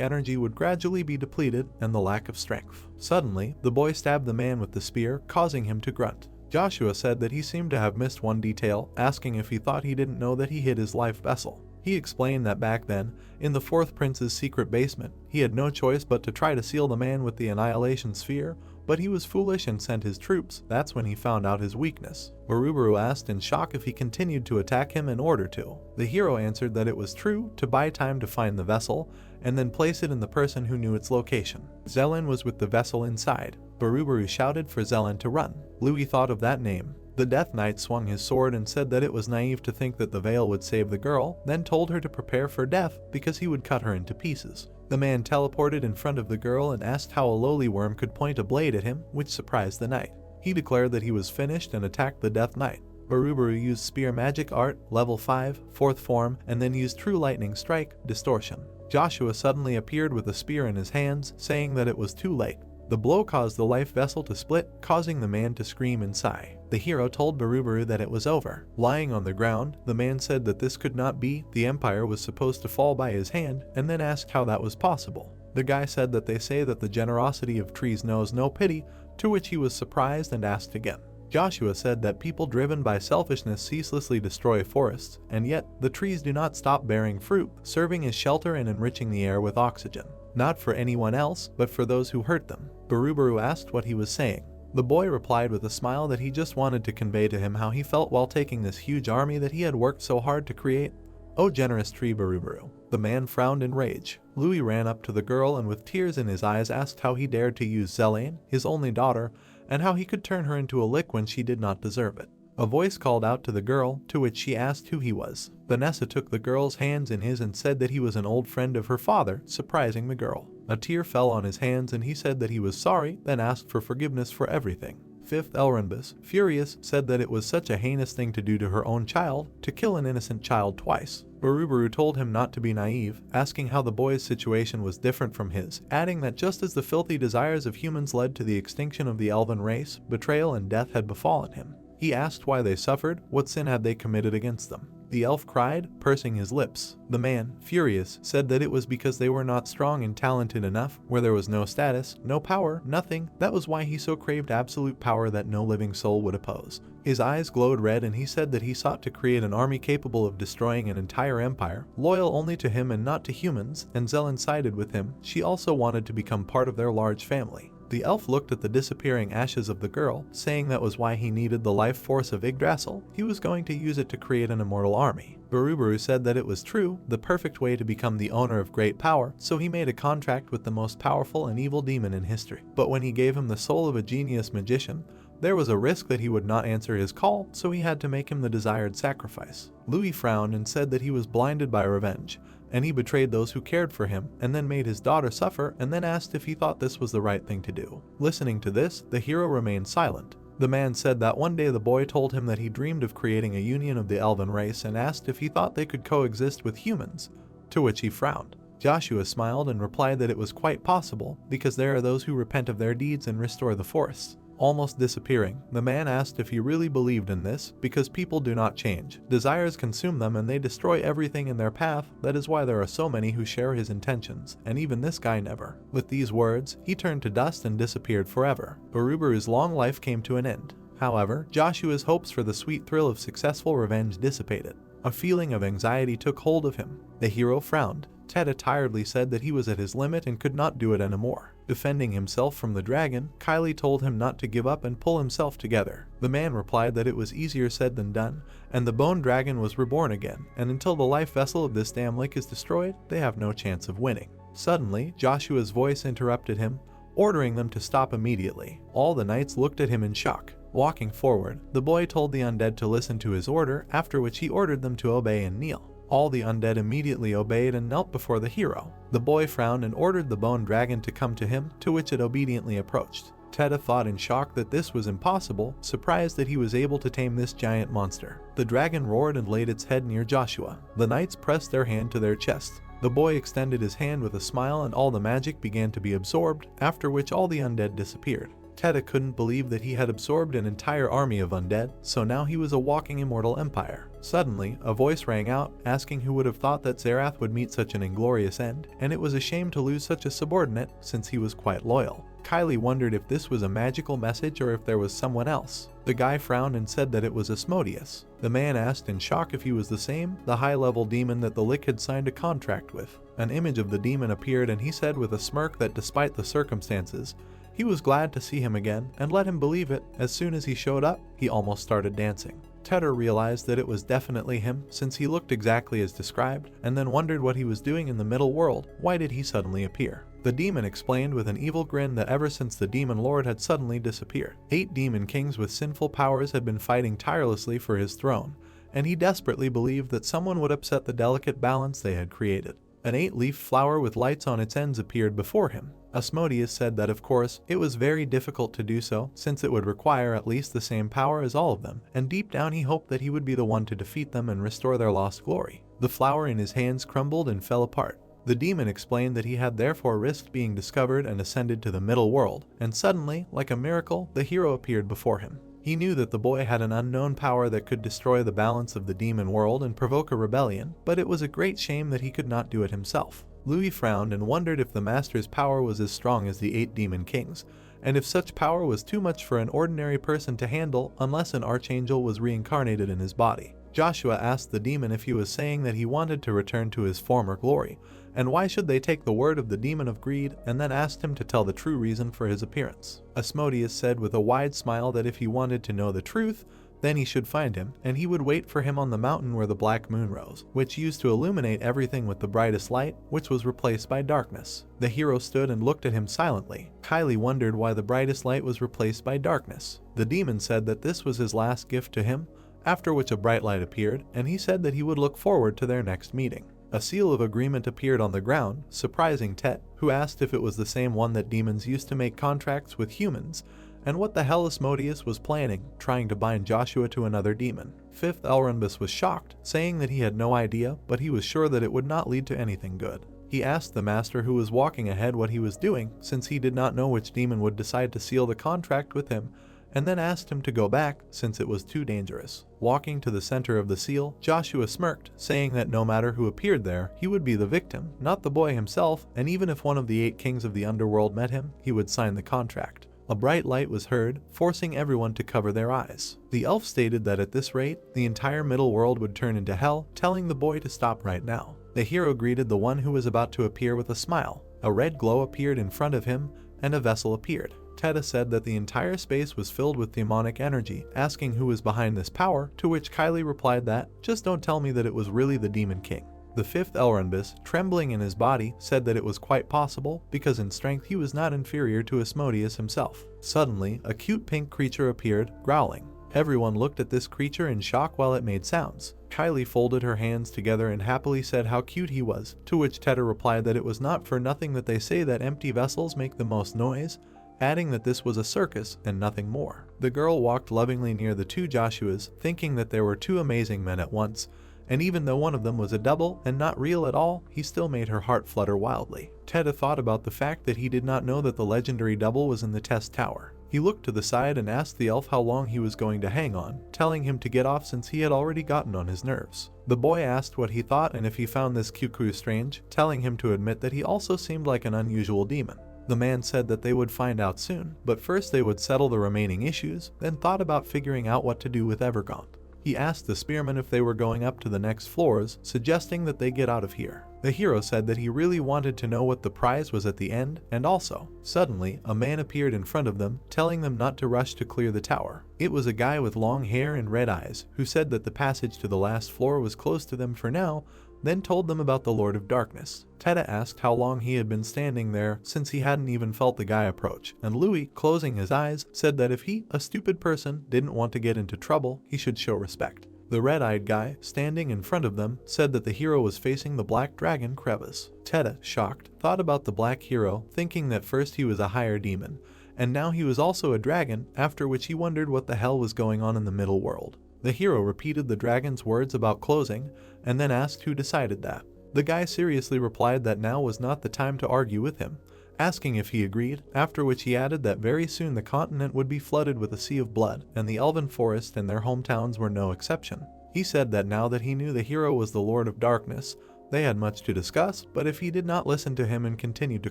energy would gradually be depleted and the lack of strength. Suddenly, the boy stabbed the man with the spear, causing him to grunt. Joshua said that he seemed to have missed one detail, asking if he thought he didn't know that he hid his life vessel. He explained that back then, in the fourth prince's secret basement, he had no choice but to try to seal the man with the annihilation sphere, but he was foolish and sent his troops. That's when he found out his weakness. Baru asked in shock if he continued to attack him in order to. The hero answered that it was true, to buy time to find the vessel, and then place it in the person who knew its location. Zelen was with the vessel inside. Baru shouted for Zelen to run. Louis thought of that name. The Death Knight swung his sword and said that it was naive to think that the veil would save the girl, then told her to prepare for death because he would cut her into pieces. The man teleported in front of the girl and asked how a lowly worm could point a blade at him, which surprised the knight. He declared that he was finished and attacked the Death Knight. Baru used Spear Magic Art, level 5, 4th form, and then used True Lightning Strike, Distortion. Joshua suddenly appeared with a spear in his hands, saying that it was too late. The blow caused the life vessel to split, causing the man to scream and sigh. The hero told Baru that it was over. Lying on the ground, the man said that this could not be, the empire was supposed to fall by his hand, and then asked how that was possible. The guy said that they say that the generosity of trees knows no pity, to which he was surprised and asked again. Joshua said that people driven by selfishness ceaselessly destroy forests, and yet the trees do not stop bearing fruit, serving as shelter and enriching the air with oxygen. Not for anyone else, but for those who hurt them. Baru asked what he was saying. The boy replied with a smile that he just wanted to convey to him how he felt while taking this huge army that he had worked so hard to create. "Oh generous tree, Baru." The man frowned in rage. Louis ran up to the girl and with tears in his eyes asked how he dared to use Zelen, his only daughter, and how he could turn her into a lick when she did not deserve it. A voice called out to the girl, to which she asked who he was. Vanessa took the girl's hands in his and said that he was an old friend of her father, surprising the girl. A tear fell on his hands and he said that he was sorry, then asked for forgiveness for everything. Fifth Elrenbus, furious, said that it was such a heinous thing to do to her own child, to kill an innocent child twice. Baru told him not to be naive, asking how the boy's situation was different from his, adding that just as the filthy desires of humans led to the extinction of the elven race, betrayal and death had befallen him. He asked why they suffered, what sin had they committed against them. The elf cried, pursing his lips. The man, furious, said that it was because they were not strong and talented enough, where there was no status, no power, nothing. That was why he so craved absolute power that no living soul would oppose. His eyes glowed red and he said that he sought to create an army capable of destroying an entire empire, loyal only to him and not to humans, and Zelen sided with him. She also wanted to become part of their large family. The elf looked at the disappearing ashes of the girl, saying that was why he needed the life force of Yggdrasil. He was going to use it to create an immortal army. Baru said that it was true, the perfect way to become the owner of great power, so he made a contract with the most powerful and evil demon in history. But when he gave him the soul of a genius magician, there was a risk that he would not answer his call, so he had to make him the desired sacrifice. Louis frowned and said that he was blinded by revenge, and he betrayed those who cared for him, and then made his daughter suffer, and then asked if he thought this was the right thing to do. Listening to this, the hero remained silent. The man said that one day the boy told him that he dreamed of creating a union of the elven race and asked if he thought they could coexist with humans, to which he frowned. Joshua smiled and replied that it was quite possible, because there are those who repent of their deeds and restore the forests. Almost disappearing, the man asked if he really believed in this, because people do not change. Desires consume them and they destroy everything in their path. That is why there are so many who share his intentions, and even this guy never. With these words, he turned to dust and disappeared forever. Baru's long life came to an end. However, Joshua's hopes for the sweet thrill of successful revenge dissipated. A feeling of anxiety took hold of him. The hero frowned. Teta tiredly said that he was at his limit and could not do it anymore. Defending himself from the dragon, Kylie told him not to give up and pull himself together. The man replied that it was easier said than done, and the bone dragon was reborn again, and until the life vessel of this damn lake is destroyed, they have no chance of winning. Suddenly, Joshua's voice interrupted him, ordering them to stop immediately. All the knights looked at him in shock. Walking forward, the boy told the undead to listen to his order, after which he ordered them to obey and kneel. All the undead immediately obeyed and knelt before the hero. The boy frowned and ordered the bone dragon to come to him, to which it obediently approached. Teta thought in shock that this was impossible, surprised that he was able to tame this giant monster. The dragon roared and laid its head near Joshua. The knights pressed their hand to their chest. The boy extended his hand with a smile and all the magic began to be absorbed, after which all the undead disappeared. Teta couldn't believe that he had absorbed an entire army of undead, so now he was a walking immortal empire. Suddenly, a voice rang out, asking who would have thought that Zerath would meet such an inglorious end, and it was a shame to lose such a subordinate, since he was quite loyal. Kylie wondered if this was a magical message or if there was someone else. The guy frowned and said that it was Asmodeus. The man asked in shock if he was the same, the high-level demon that the Lick had signed a contract with. An image of the demon appeared and he said with a smirk that despite the circumstances, he was glad to see him again, and let him believe it, as soon as he showed up, he almost started dancing. Teta realized that it was definitely him, since he looked exactly as described, and then wondered what he was doing in the middle world. Why did he suddenly appear? The demon explained with an evil grin that ever since the demon lord had suddenly disappeared, 8 demon kings with sinful powers had been fighting tirelessly for his throne, and he desperately believed that someone would upset the delicate balance they had created. An 8-leaf flower with lights on its ends appeared before him. Asmodeus said that of course, it was very difficult to do so, since it would require at least the same power as all of them, and deep down he hoped that he would be the one to defeat them and restore their lost glory. The flower in his hands crumbled and fell apart. The demon explained that he had therefore risked being discovered and ascended to the middle world, and suddenly, like a miracle, the hero appeared before him. He knew that the boy had an unknown power that could destroy the balance of the demon world and provoke a rebellion, but it was a great shame that he could not do it himself. Louis frowned and wondered if the master's power was as strong as the 8 demon kings, and if such power was too much for an ordinary person to handle unless an archangel was reincarnated in his body. Joshua asked the demon if he was saying that he wanted to return to his former glory, and why should they take the word of the demon of greed, and then asked him to tell the true reason for his appearance. Asmodeus said with a wide smile that if he wanted to know the truth, then he should find him, and he would wait for him on the mountain where the black moon rose, which used to illuminate everything with the brightest light, which was replaced by darkness. The hero stood and looked at him silently. Kylie wondered why the brightest light was replaced by darkness. The demon said that this was his last gift to him, after which a bright light appeared, and he said that he would look forward to their next meeting. A seal of agreement appeared on the ground, surprising Tet, who asked if it was the same one that demons used to make contracts with humans, and what the hell Asmodeus was planning, trying to bind Joshua to another demon. 5th Elrondbus was shocked, saying that he had no idea, but he was sure that it would not lead to anything good. He asked the master who was walking ahead what he was doing, since he did not know which demon would decide to seal the contract with him, and then asked him to go back, since it was too dangerous. Walking to the center of the seal, Joshua smirked, saying that no matter who appeared there, he would be the victim, not the boy himself, and even if one of the 8 kings of the underworld met him, he would sign the contract. A bright light was heard, forcing everyone to cover their eyes. The elf stated that at this rate, the entire middle world would turn into hell, telling the boy to stop right now. The hero greeted the one who was about to appear with a smile. A red glow appeared in front of him, and a vessel appeared. Teta said that the entire space was filled with demonic energy, asking who was behind this power, to which Kylie replied that, just don't tell me that it was really the Demon King. The 5th Elrondbus, trembling in his body, said that it was quite possible, because in strength he was not inferior to Asmodeus himself. Suddenly, a cute pink creature appeared, growling. Everyone looked at this creature in shock while it made sounds. Kylie folded her hands together and happily said how cute he was, to which Teta replied that it was not for nothing that they say that empty vessels make the most noise, adding that this was a circus and nothing more. The girl walked lovingly near the 2 Joshuas, thinking that there were 2 amazing men at once, and even though one of them was a double and not real at all, he still made her heart flutter wildly. Teta thought about the fact that he did not know that the legendary double was in the test tower. He looked to the side and asked the elf how long he was going to hang on, telling him to get off since he had already gotten on his nerves. The boy asked what he thought and if he found this Cuckoo strange, telling him to admit that he also seemed like an unusual demon. The man said that they would find out soon, but first they would settle the remaining issues, then thought about figuring out what to do with Evergaunt. He asked the Spearman if they were going up to the next floors, suggesting that they get out of here. The hero said that he really wanted to know what the prize was at the end, and also, suddenly, a man appeared in front of them, telling them not to rush to clear the tower. It was a guy with long hair and red eyes, who said that the passage to the last floor was close to them for now, then told them about the Lord of Darkness. Teta asked how long he had been standing there since he hadn't even felt the guy approach, and Louis, closing his eyes, said that if he, a stupid person, didn't want to get into trouble, he should show respect. The red-eyed guy, standing in front of them, said that the hero was facing the black dragon crevice. Teta, shocked, thought about the black hero, thinking that first he was a higher demon, and now he was also a dragon, after which he wondered what the hell was going on in the middle world. The hero repeated the dragon's words about closing, and then asked who decided that. The guy seriously replied that now was not the time to argue with him, asking if he agreed, after which he added that very soon the continent would be flooded with a sea of blood, and the elven forest and their hometowns were no exception. He said that now that he knew the hero was the Lord of Darkness, they had much to discuss, but if he did not listen to him and continued to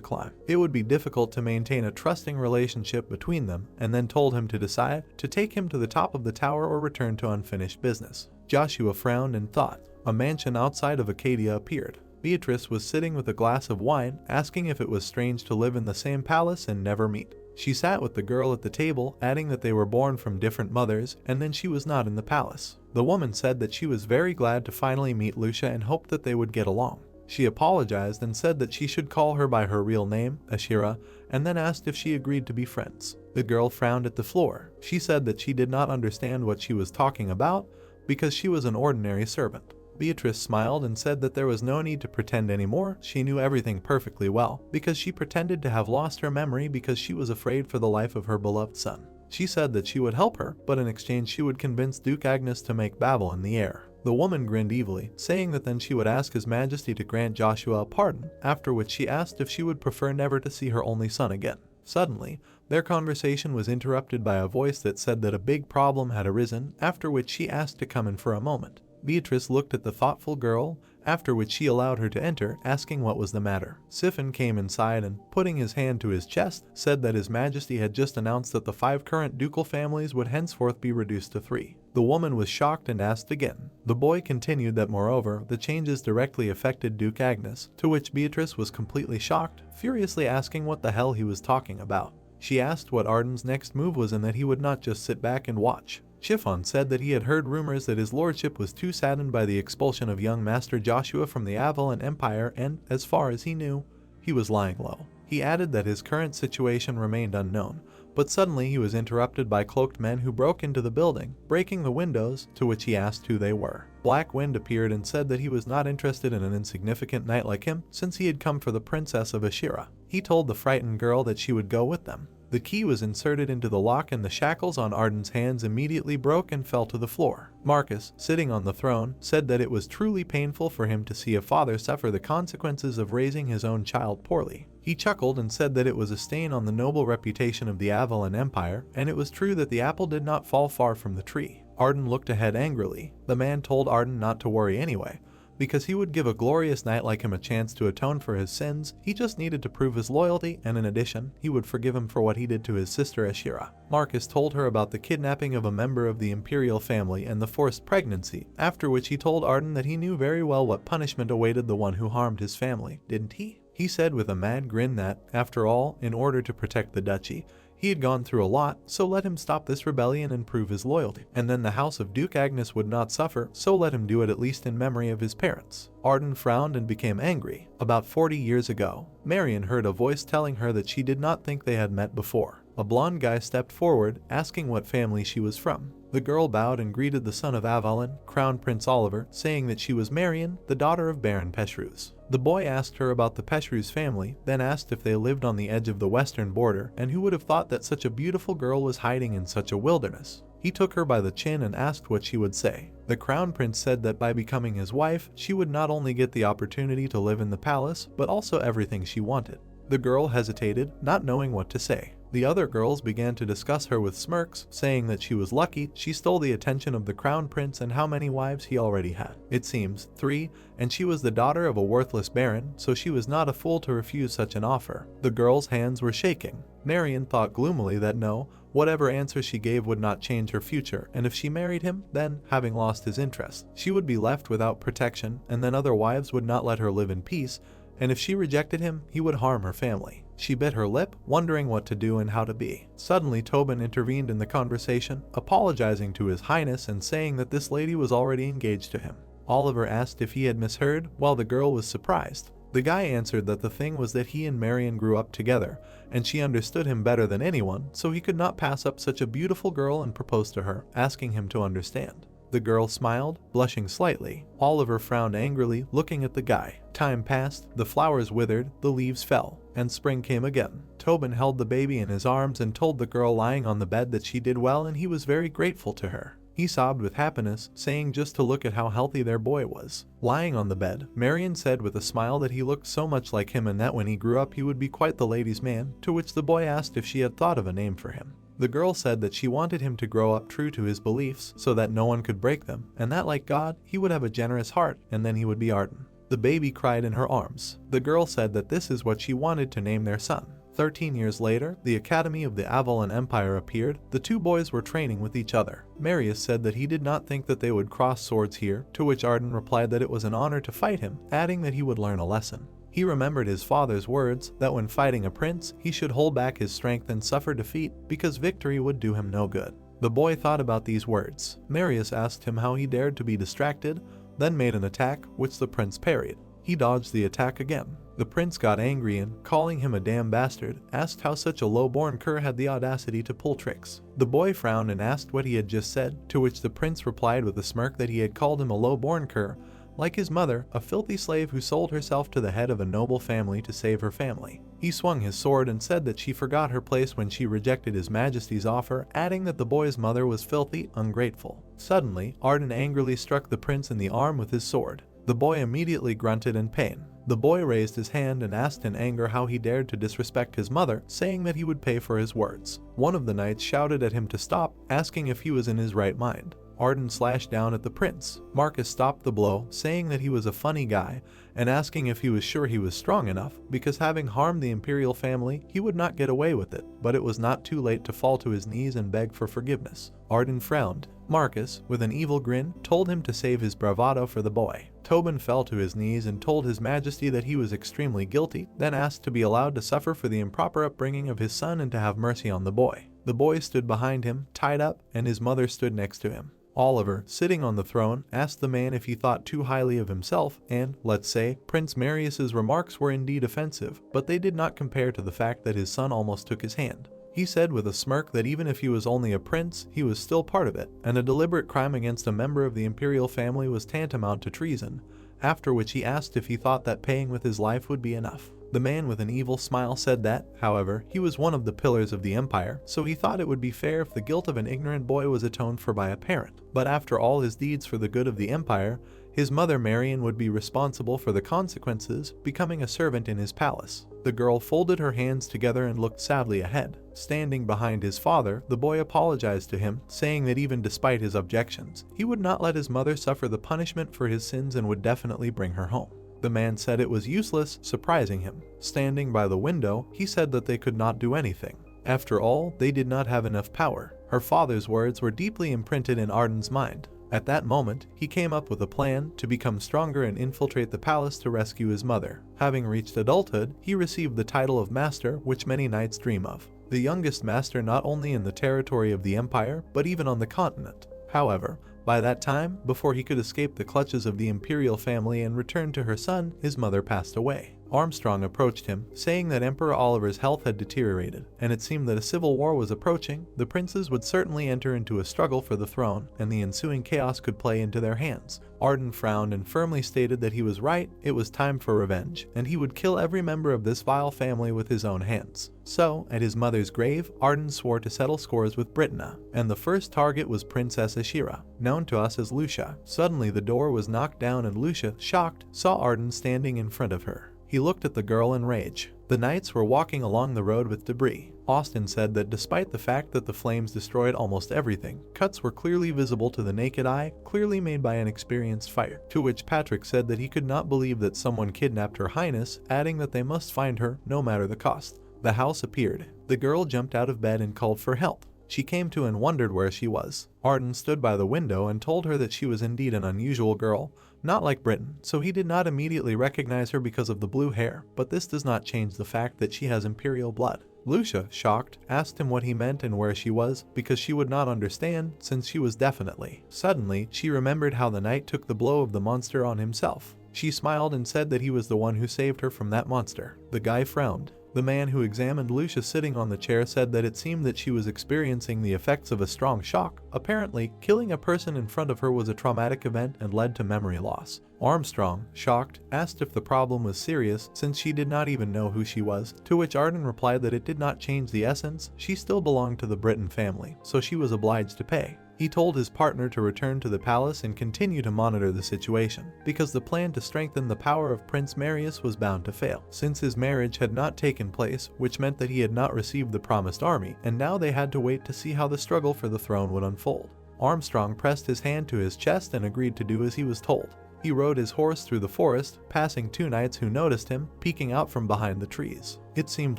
climb, it would be difficult to maintain a trusting relationship between them, and then told him to decide to take him to the top of the tower or return to unfinished business. Joshua frowned and thought. A mansion outside of Acadia appeared. Beatrice was sitting with a glass of wine, asking if it was strange to live in the same palace and never meet. She sat with the girl at the table, adding that they were born from different mothers, and then she was not in the palace. The woman said that she was very glad to finally meet Lucia and hoped that they would get along. She apologized and said that she should call her by her real name, Ashira, and then asked if she agreed to be friends. The girl frowned at the floor. She said that she did not understand what she was talking about, because she was an ordinary servant. Beatrice smiled and said that there was no need to pretend anymore, she knew everything perfectly well, because she pretended to have lost her memory because she was afraid for the life of her beloved son. She said that she would help her, but in exchange she would convince Duke Agnes to make Babel in the air. The woman grinned evilly, saying that then she would ask His Majesty to grant Joshua a pardon, after which she asked if she would prefer never to see her only son again. Suddenly, their conversation was interrupted by a voice that said that a big problem had arisen, after which she asked to come in for a moment. Beatrice looked at the thoughtful girl, after which she allowed her to enter, asking what was the matter. Siphon came inside and, putting his hand to his chest, said that His Majesty had just announced that the 5 current ducal families would henceforth be reduced to 3. The woman was shocked and asked again. The boy continued that moreover, the changes directly affected Duke Agnes, to which Beatrice was completely shocked, furiously asking what the hell he was talking about. She asked what Arden's next move was and that he would not just sit back and watch. Chiffon said that he had heard rumors that his lordship was too saddened by the expulsion of young Master Joshua from the Avalon Empire and, as far as he knew, he was lying low. He added that his current situation remained unknown, but suddenly he was interrupted by cloaked men who broke into the building, breaking the windows, to which he asked who they were. Black Wind appeared and said that he was not interested in an insignificant knight like him, since he had come for the Princess of Ashira. He told the frightened girl that she would go with them. The key was inserted into the lock and the shackles on Arden's hands immediately broke and fell to the floor. Marcus, sitting on the throne, said that it was truly painful for him to see a father suffer the consequences of raising his own child poorly. He chuckled and said that it was a stain on the noble reputation of the Avalon Empire, and it was true that the apple did not fall far from the tree. Arden looked ahead angrily. The man told Arden not to worry anyway, because he would give a glorious knight like him a chance to atone for his sins. He just needed to prove his loyalty, and in addition, he would forgive him for what he did to his sister Ashira. Marcus told her about the kidnapping of a member of the imperial family and the forced pregnancy, after which he told Arden that he knew very well what punishment awaited the one who harmed his family, didn't he? He said with a mad grin that, after all, in order to protect the duchy, he had gone through a lot, so let him stop this rebellion and prove his loyalty. And then the house of Duke Agnes would not suffer, so let him do it at least in memory of his parents. Arden frowned and became angry. About 40 years ago, Marion heard a voice telling her that she did not think they had met before. A blonde guy stepped forward, asking what family she was from. The girl bowed and greeted the son of Avalon, Crown Prince Oliver, saying that she was Marion, the daughter of Baron Peshruz. The boy asked her about the Peshruz family, then asked if they lived on the edge of the western border, and who would have thought that such a beautiful girl was hiding in such a wilderness. He took her by the chin and asked what she would say. The Crown Prince said that by becoming his wife, she would not only get the opportunity to live in the palace, but also everything she wanted. The girl hesitated, not knowing what to say. The other girls began to discuss her with smirks, saying that she was lucky she stole the attention of the Crown Prince and how many wives he already had. It seems 3, and she was the daughter of a worthless baron, so she was not a fool to refuse such an offer. The girls' hands were shaking. Marion thought gloomily that no, Whatever answer she gave would not change her future, and if she married him, then, having lost his interest, she would be left without protection, and then other wives would not let her live in peace, and if she rejected him, he would harm her family. She bit her lip, wondering what to do and how to be. Suddenly, Tobin intervened in the conversation, apologizing to His Highness and saying that this lady was already engaged to him. Oliver asked if he had misheard, while the girl was surprised. The guy answered that the thing was that he and Marion grew up together, and she understood him better than anyone, so he could not pass up such a beautiful girl and propose to her, asking him to understand. The girl smiled, blushing slightly. Oliver frowned angrily, looking at the guy. Time passed, the flowers withered, the leaves fell, and spring came again. Tobin held the baby in his arms and told the girl lying on the bed that she did well and he was very grateful to her. He sobbed with happiness, saying just to look at how healthy their boy was. Lying on the bed, Marion said with a smile that he looked so much like him and that when he grew up he would be quite the ladies' man, to which the boy asked if she had thought of a name for him. The girl said that she wanted him to grow up true to his beliefs so that no one could break them, and that like God, he would have a generous heart and then he would be Arden. The baby cried in her arms. The girl said that this is what she wanted to name their son. 13 years later, the Academy of the Avalon Empire appeared. The two boys were training with each other. Marius said that he did not think that they would cross swords here, to which Arden replied that it was an honor to fight him, adding that he would learn a lesson. He remembered his father's words that when fighting a prince, he should hold back his strength and suffer defeat because victory would do him no good. The boy thought about these words. Marius asked him how he dared to be distracted, then made an attack, which the prince parried. He dodged the attack again. The prince got angry and, calling him a damn bastard, asked how such a low-born cur had the audacity to pull tricks. The boy frowned and asked what he had just said, to which the prince replied with a smirk that he had called him a low-born cur, like his mother, a filthy slave who sold herself to the head of a noble family to save her family. He swung his sword and said that she forgot her place when she rejected His Majesty's offer, adding that the boy's mother was filthy, ungrateful. Suddenly, Arden angrily struck the prince in the arm with his sword. The boy immediately grunted in pain. The boy raised his hand and asked in anger how he dared to disrespect his mother, saying that he would pay for his words. One of the knights shouted at him to stop, asking if he was in his right mind. Arden slashed down at the prince. Marcus stopped the blow, saying that he was a funny guy, and asking if he was sure he was strong enough, because having harmed the imperial family, he would not get away with it, but it was not too late to fall to his knees and beg for forgiveness. Arden frowned. Marcus, with an evil grin, told him to save his bravado for the boy. Tobin fell to his knees and told His Majesty that he was extremely guilty, then asked to be allowed to suffer for the improper upbringing of his son and to have mercy on the boy. The boy stood behind him, tied up, and his mother stood next to him. Oliver, sitting on the throne, asked the man if he thought too highly of himself, and, let's say, Prince Marius's remarks were indeed offensive, but they did not compare to the fact that his son almost took his hand. He said with a smirk that even if he was only a prince, he was still part of it, and a deliberate crime against a member of the imperial family was tantamount to treason, after which he asked if he thought that paying with his life would be enough. The man with an evil smile said that, however, he was one of the pillars of the empire, so he thought it would be fair if the guilt of an ignorant boy was atoned for by a parent. But after all his deeds for the good of the empire, his mother Marion would be responsible for the consequences, becoming a servant in his palace. The girl folded her hands together and looked sadly ahead. Standing behind his father, the boy apologized to him, saying that even despite his objections, he would not let his mother suffer the punishment for his sins and would definitely bring her home. The man said it was useless, surprising him. Standing by the window, he said that they could not do anything. After all, they did not have enough power. Her father's words were deeply imprinted in Arden's mind. At that moment, he came up with a plan to become stronger and infiltrate the palace to rescue his mother. Having reached adulthood, he received the title of Master, which many knights dream of. The youngest master not only in the territory of the empire, but even on the continent. However, by that time, before he could escape the clutches of the imperial family and return to her son, his mother passed away. Armstrong approached him, saying that Emperor Oliver's health had deteriorated, and it seemed that a civil war was approaching. The princes would certainly enter into a struggle for the throne, and the ensuing chaos could play into their hands. Arden frowned and firmly stated that he was right, it was time for revenge, and he would kill every member of this vile family with his own hands. So, at his mother's grave, Arden swore to settle scores with Britannia, and the first target was Princess Ashira, known to us as Lucia. Suddenly the door was knocked down and Lucia, shocked, saw Arden standing in front of her. He looked at the girl in rage. The knights were walking along the road with debris. Austin said that despite the fact that the flames destroyed almost everything, cuts were clearly visible to the naked eye, clearly made by an experienced fighter. To which Patrick said that he could not believe that someone kidnapped Her Highness, adding that they must find her, no matter the cost. The house appeared. The girl jumped out of bed and called for help. She came to and wondered where she was. Arden stood by the window and told her that she was indeed an unusual girl, not like Britain, so he did not immediately recognize her because of the blue hair, but this does not change the fact that she has imperial blood. Lucia, shocked, asked him what he meant and where she was, because she would not understand since she was definitely. Suddenly, she remembered how the knight took the blow of the monster on himself. She smiled and said that he was the one who saved her from that monster. The guy frowned. The man who examined Lucia sitting on the chair said that it seemed that she was experiencing the effects of a strong shock. Apparently, killing a person in front of her was a traumatic event and led to memory loss. Armstrong, shocked, asked if the problem was serious since she did not even know who she was, to which Arden replied that it did not change the essence, she still belonged to the Britton family, so she was obliged to pay. He told his partner to return to the palace and continue to monitor the situation, because the plan to strengthen the power of Prince Marius was bound to fail, since his marriage had not taken place, which meant that he had not received the promised army, and now they had to wait to see how the struggle for the throne would unfold. Armstrong pressed his hand to his chest and agreed to do as he was told. He rode his horse through the forest, passing two knights who noticed him, peeking out from behind the trees. It seemed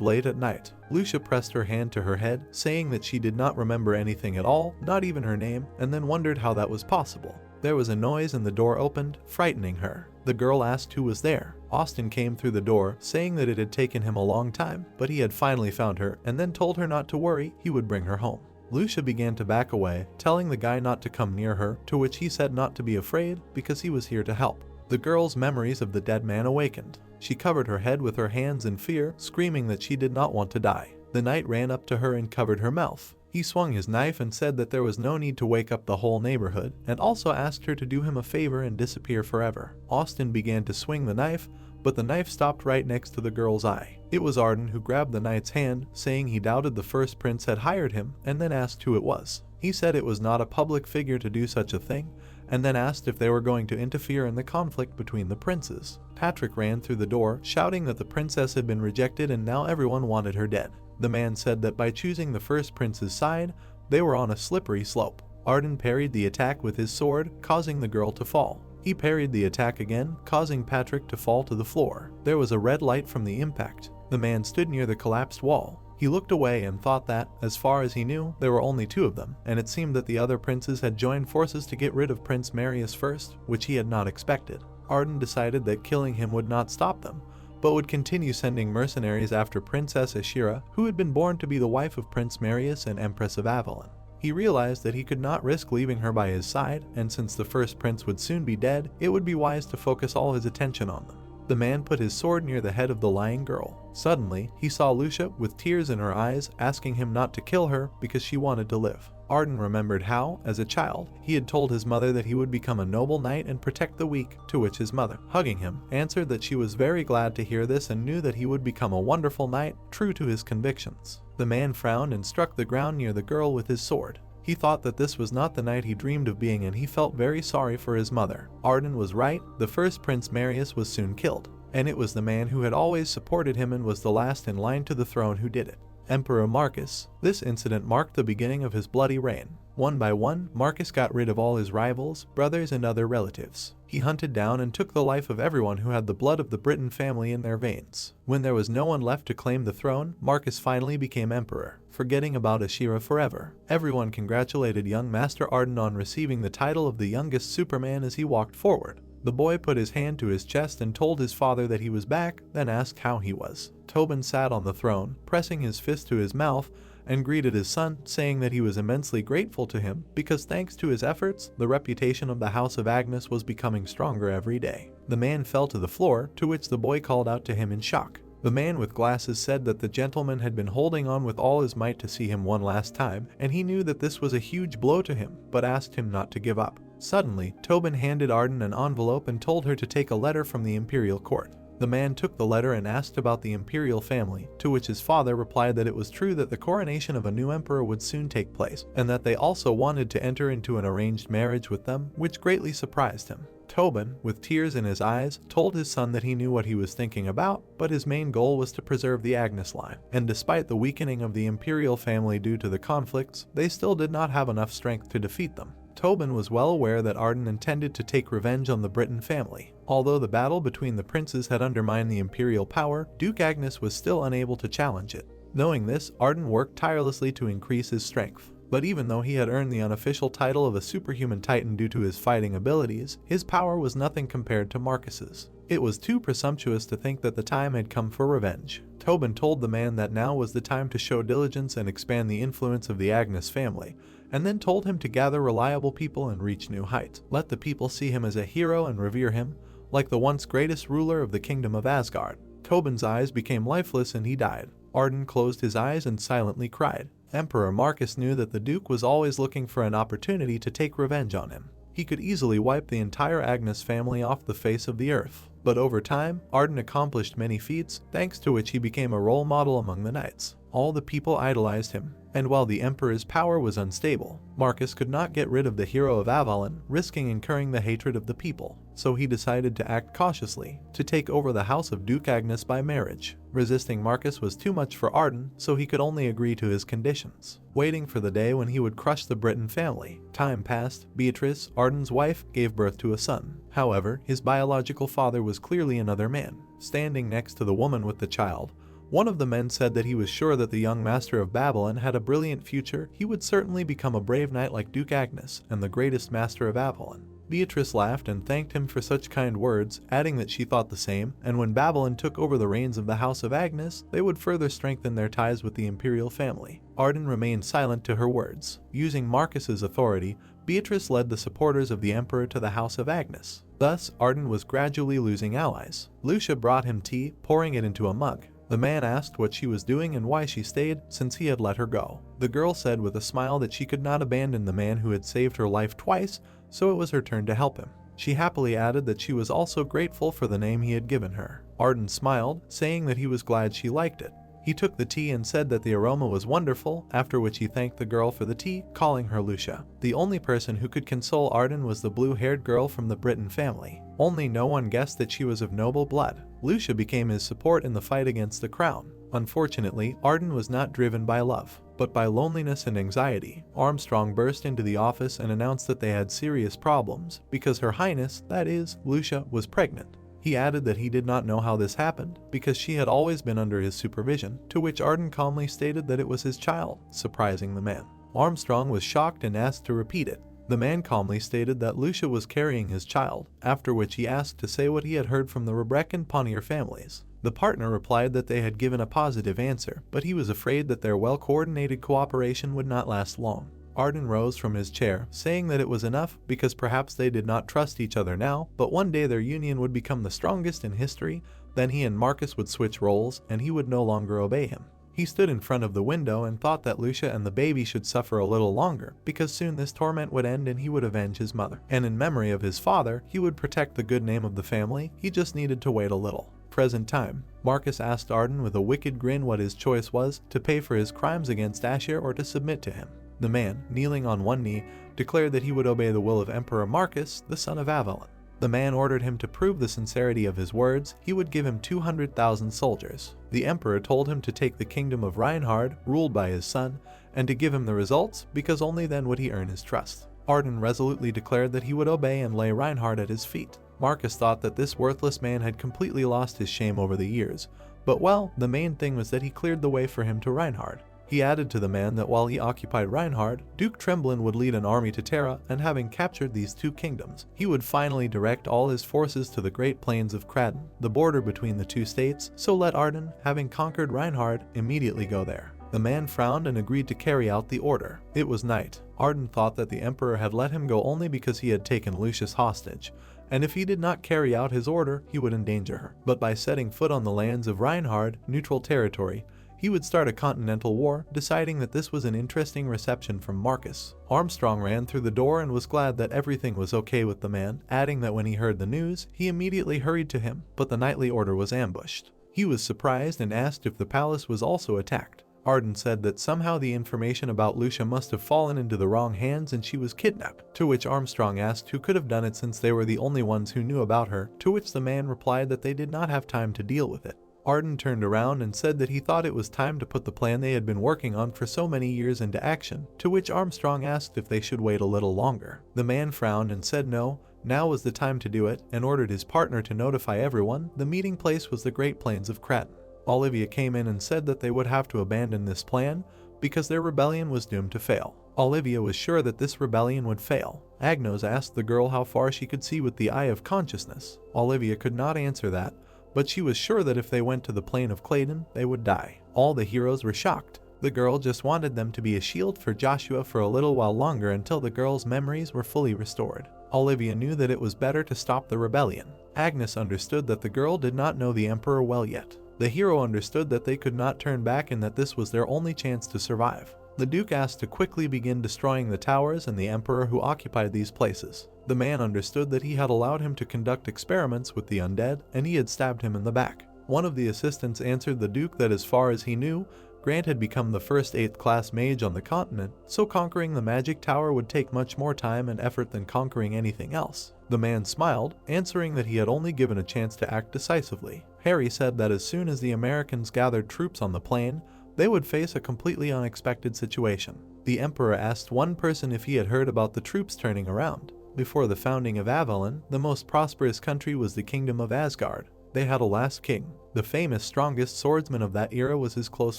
late at night. Lucia pressed her hand to her head, saying that she did not remember anything at all, not even her name, and then wondered how that was possible. There was a noise and the door opened, frightening her. The girl asked who was there. Austin came through the door, saying that it had taken him a long time, but he had finally found her, and then told her not to worry, he would bring her home. Lucia began to back away, telling the guy not to come near her, to which he said not to be afraid because he was here to help. The girl's memories of the dead man awakened. She covered her head with her hands in fear, screaming that she did not want to die. The knight ran up to her and covered her mouth. He swung his knife and said that there was no need to wake up the whole neighborhood, and also asked her to do him a favor and disappear forever. Austin began to swing the knife, but the knife stopped right next to the girl's eye. It was Arden who grabbed the knight's hand, saying he doubted the first prince had hired him, and then asked who it was. He said it was not a public figure to do such a thing, and then asked if they were going to interfere in the conflict between the princes. Patrick ran through the door, shouting that the princess had been rejected and now everyone wanted her dead. The man said that by choosing the first prince's side, they were on a slippery slope. Arden parried the attack with his sword, causing the girl to fall. He parried the attack again, causing Patrick to fall to the floor. There was a red light from the impact. The man stood near the collapsed wall. He looked away and thought that, as far as he knew, there were only two of them, and it seemed that the other princes had joined forces to get rid of Prince Marius first, which he had not expected. Arden decided that killing him would not stop them, but would continue sending mercenaries after Princess Ashira, who had been born to be the wife of Prince Marius and Empress of Avalon. He realized that he could not risk leaving her by his side, and since the first prince would soon be dead, it would be wise to focus all his attention on them. The man put his sword near the head of the lying girl. Suddenly, he saw Lucia, with tears in her eyes, asking him not to kill her because she wanted to live. Arden remembered how, as a child, he had told his mother that he would become a noble knight and protect the weak, to which his mother, hugging him, answered that she was very glad to hear this and knew that he would become a wonderful knight, true to his convictions. The man frowned and struck the ground near the girl with his sword. He thought that this was not the knight he dreamed of being, and he felt very sorry for his mother. Arden was right, the first Prince Marius was soon killed, and it was the man who had always supported him and was the last in line to the throne who did it. Emperor Marcus. This incident marked the beginning of his bloody reign. One by one, Marcus got rid of all his rivals, brothers, and other relatives. He hunted down and took the life of everyone who had the blood of the Britton family in their veins. When there was no one left to claim the throne, Marcus finally became emperor, forgetting about Ashira forever. Everyone congratulated young Master Arden on receiving the title of the youngest Superman as he walked forward. The boy put his hand to his chest and told his father that he was back, then asked how he was. Tobin sat on the throne, pressing his fist to his mouth, and greeted his son, saying that he was immensely grateful to him because thanks to his efforts, the reputation of the House of Agnes was becoming stronger every day. The man fell to the floor, to which the boy called out to him in shock. The man with glasses said that the gentleman had been holding on with all his might to see him one last time, and he knew that this was a huge blow to him, but asked him not to give up. Suddenly, Tobin handed Arden an envelope and told her to take a letter from the imperial court. The man took the letter and asked about the imperial family, to which his father replied that it was true that the coronation of a new emperor would soon take place, and that they also wanted to enter into an arranged marriage with them, which greatly surprised him. Tobin, with tears in his eyes, told his son that he knew what he was thinking about, but his main goal was to preserve the Agnes line, and despite the weakening of the imperial family due to the conflicts, they still did not have enough strength to defeat them. Tobin was well aware that Arden intended to take revenge on the Britton family. Although the battle between the princes had undermined the imperial power, Duke Agnes was still unable to challenge it. Knowing this, Arden worked tirelessly to increase his strength. But even though he had earned the unofficial title of a superhuman titan due to his fighting abilities, his power was nothing compared to Marcus's. It was too presumptuous to think that the time had come for revenge. Tobin told the man that now was the time to show diligence and expand the influence of the Agnes family, and then told him to gather reliable people and reach new heights. Let the people see him as a hero and revere him, like the once greatest ruler of the kingdom of Asgard. Tobin's eyes became lifeless and he died. Arden closed his eyes and silently cried. Emperor Marcus knew that the Duke was always looking for an opportunity to take revenge on him. He could easily wipe the entire Agnes family off the face of the earth. But over time, Arden accomplished many feats, thanks to which he became a role model among the knights. All the people idolized him, and while the Emperor's power was unstable, Marcus could not get rid of the hero of Avalon, risking incurring the hatred of the people. So he decided to act cautiously, to take over the house of Duke Agnes by marriage. Resisting Marcus was too much for Arden, so he could only agree to his conditions, waiting for the day when he would crush the Breton family. Time passed. Beatrice, Arden's wife, gave birth to a son. However, his biological father was clearly another man. Standing next to the woman with the child, one of the men said that he was sure that the young master of Babylon had a brilliant future. He would certainly become a brave knight like Duke Agnes and the greatest master of Avalon. Beatrice laughed and thanked him for such kind words, adding that she thought the same, and when Babylon took over the reins of the House of Agnes, they would further strengthen their ties with the imperial family. Arden remained silent to her words. Using Marcus's authority, Beatrice led the supporters of the emperor to the House of Agnes. Thus, Arden was gradually losing allies. Lucia brought him tea, pouring it into a mug. The man asked what she was doing and why she stayed, since he had let her go. The girl said with a smile that she could not abandon the man who had saved her life twice, so it was her turn to help him. She happily added that she was also grateful for the name he had given her. Arden smiled, saying that he was glad she liked it. He took the tea and said that the aroma was wonderful, after which he thanked the girl for the tea, calling her Lucia. The only person who could console Arden was the blue-haired girl from the Breton family. Only no one guessed that she was of noble blood. Lucia became his support in the fight against the crown. Unfortunately, Arden was not driven by love, but by loneliness and anxiety. Armstrong burst into the office and announced that they had serious problems, because Her Highness, that is, Lucia, was pregnant. He added that he did not know how this happened, because she had always been under his supervision, to which Arden calmly stated that it was his child, surprising the man. Armstrong was shocked and asked to repeat it. The man calmly stated that Lucia was carrying his child, after which he asked to say what he had heard from the Rebrek and Ponnier families. The partner replied that they had given a positive answer, but he was afraid that their well-coordinated cooperation would not last long. Arden rose from his chair, saying that it was enough because perhaps they did not trust each other now, but one day their union would become the strongest in history. Then he and Marcus would switch roles, and he would no longer obey him. He stood in front of the window and thought that Lucia and the baby should suffer a little longer, because soon this torment would end and he would avenge his mother. And in memory of his father, he would protect the good name of the family. He just needed to wait a little. Present time. Marcus asked Arden with a wicked grin what his choice was, to pay for his crimes against Ashir or to submit to him. The man, kneeling on one knee, declared that he would obey the will of Emperor Marcus, the son of Avalon. The man ordered him to prove the sincerity of his words. He would give him 200,000 soldiers. The emperor told him to take the kingdom of Reinhard, ruled by his son, and to give him the results, because only then would he earn his trust. Arden resolutely declared that he would obey and lay Reinhard at his feet. Marcus thought that this worthless man had completely lost his shame over the years, but well, the main thing was that he cleared the way for him to Reinhard. He added to the man that while he occupied Reinhard, Duke Tremblin would lead an army to Terra, and having captured these two kingdoms, he would finally direct all his forces to the Great Plains of Kraden, the border between the two states, so let Arden, having conquered Reinhard, immediately go there. The man frowned and agreed to carry out the order. It was night. Arden thought that the emperor had let him go only because he had taken Lucius hostage, and if he did not carry out his order, he would endanger her. But by setting foot on the lands of Reinhard, neutral territory, he would start a continental war, deciding that this was an interesting reception from Marcus. Armstrong ran through the door and was glad that everything was okay with the man, adding that when he heard the news, he immediately hurried to him, but the nightly order was ambushed. He was surprised and asked if the palace was also attacked. Arden said that somehow the information about Lucia must have fallen into the wrong hands and she was kidnapped, to which Armstrong asked who could have done it since they were the only ones who knew about her, to which the man replied that they did not have time to deal with it. Arden turned around and said that he thought it was time to put the plan they had been working on for so many years into action, to which Armstrong asked if they should wait a little longer. The man frowned and said no, now was the time to do it, and ordered his partner to notify everyone. The meeting place was the Great Plains of Kraden. Olivia came in and said that they would have to abandon this plan because their rebellion was doomed to fail. Olivia was sure that this rebellion would fail. Agnos asked the girl how far she could see with the eye of consciousness. Olivia could not answer that, but she was sure that if they went to the plane of Claydon, they would die. All the heroes were shocked. The girl just wanted them to be a shield for Joshua for a little while longer until the girl's memories were fully restored. Olivia knew that it was better to stop the rebellion. Agnes understood that the girl did not know the Emperor well yet. The hero understood that they could not turn back and that this was their only chance to survive. The Duke asked to quickly begin destroying the towers and the Emperor who occupied these places. The man understood that he had allowed him to conduct experiments with the undead, and he had stabbed him in the back. One of the assistants answered the Duke that as far as he knew, Grant had become the first 8th class mage on the continent, so conquering the magic tower would take much more time and effort than conquering anything else. The man smiled, answering that he had only given a chance to act decisively. Harry said that as soon as the Americans gathered troops on the plain, they would face a completely unexpected situation. The Emperor asked one person if he had heard about the troops turning around. Before the founding of Avalon, the most prosperous country was the Kingdom of Asgard. They had a last king. The famous strongest swordsman of that era was his close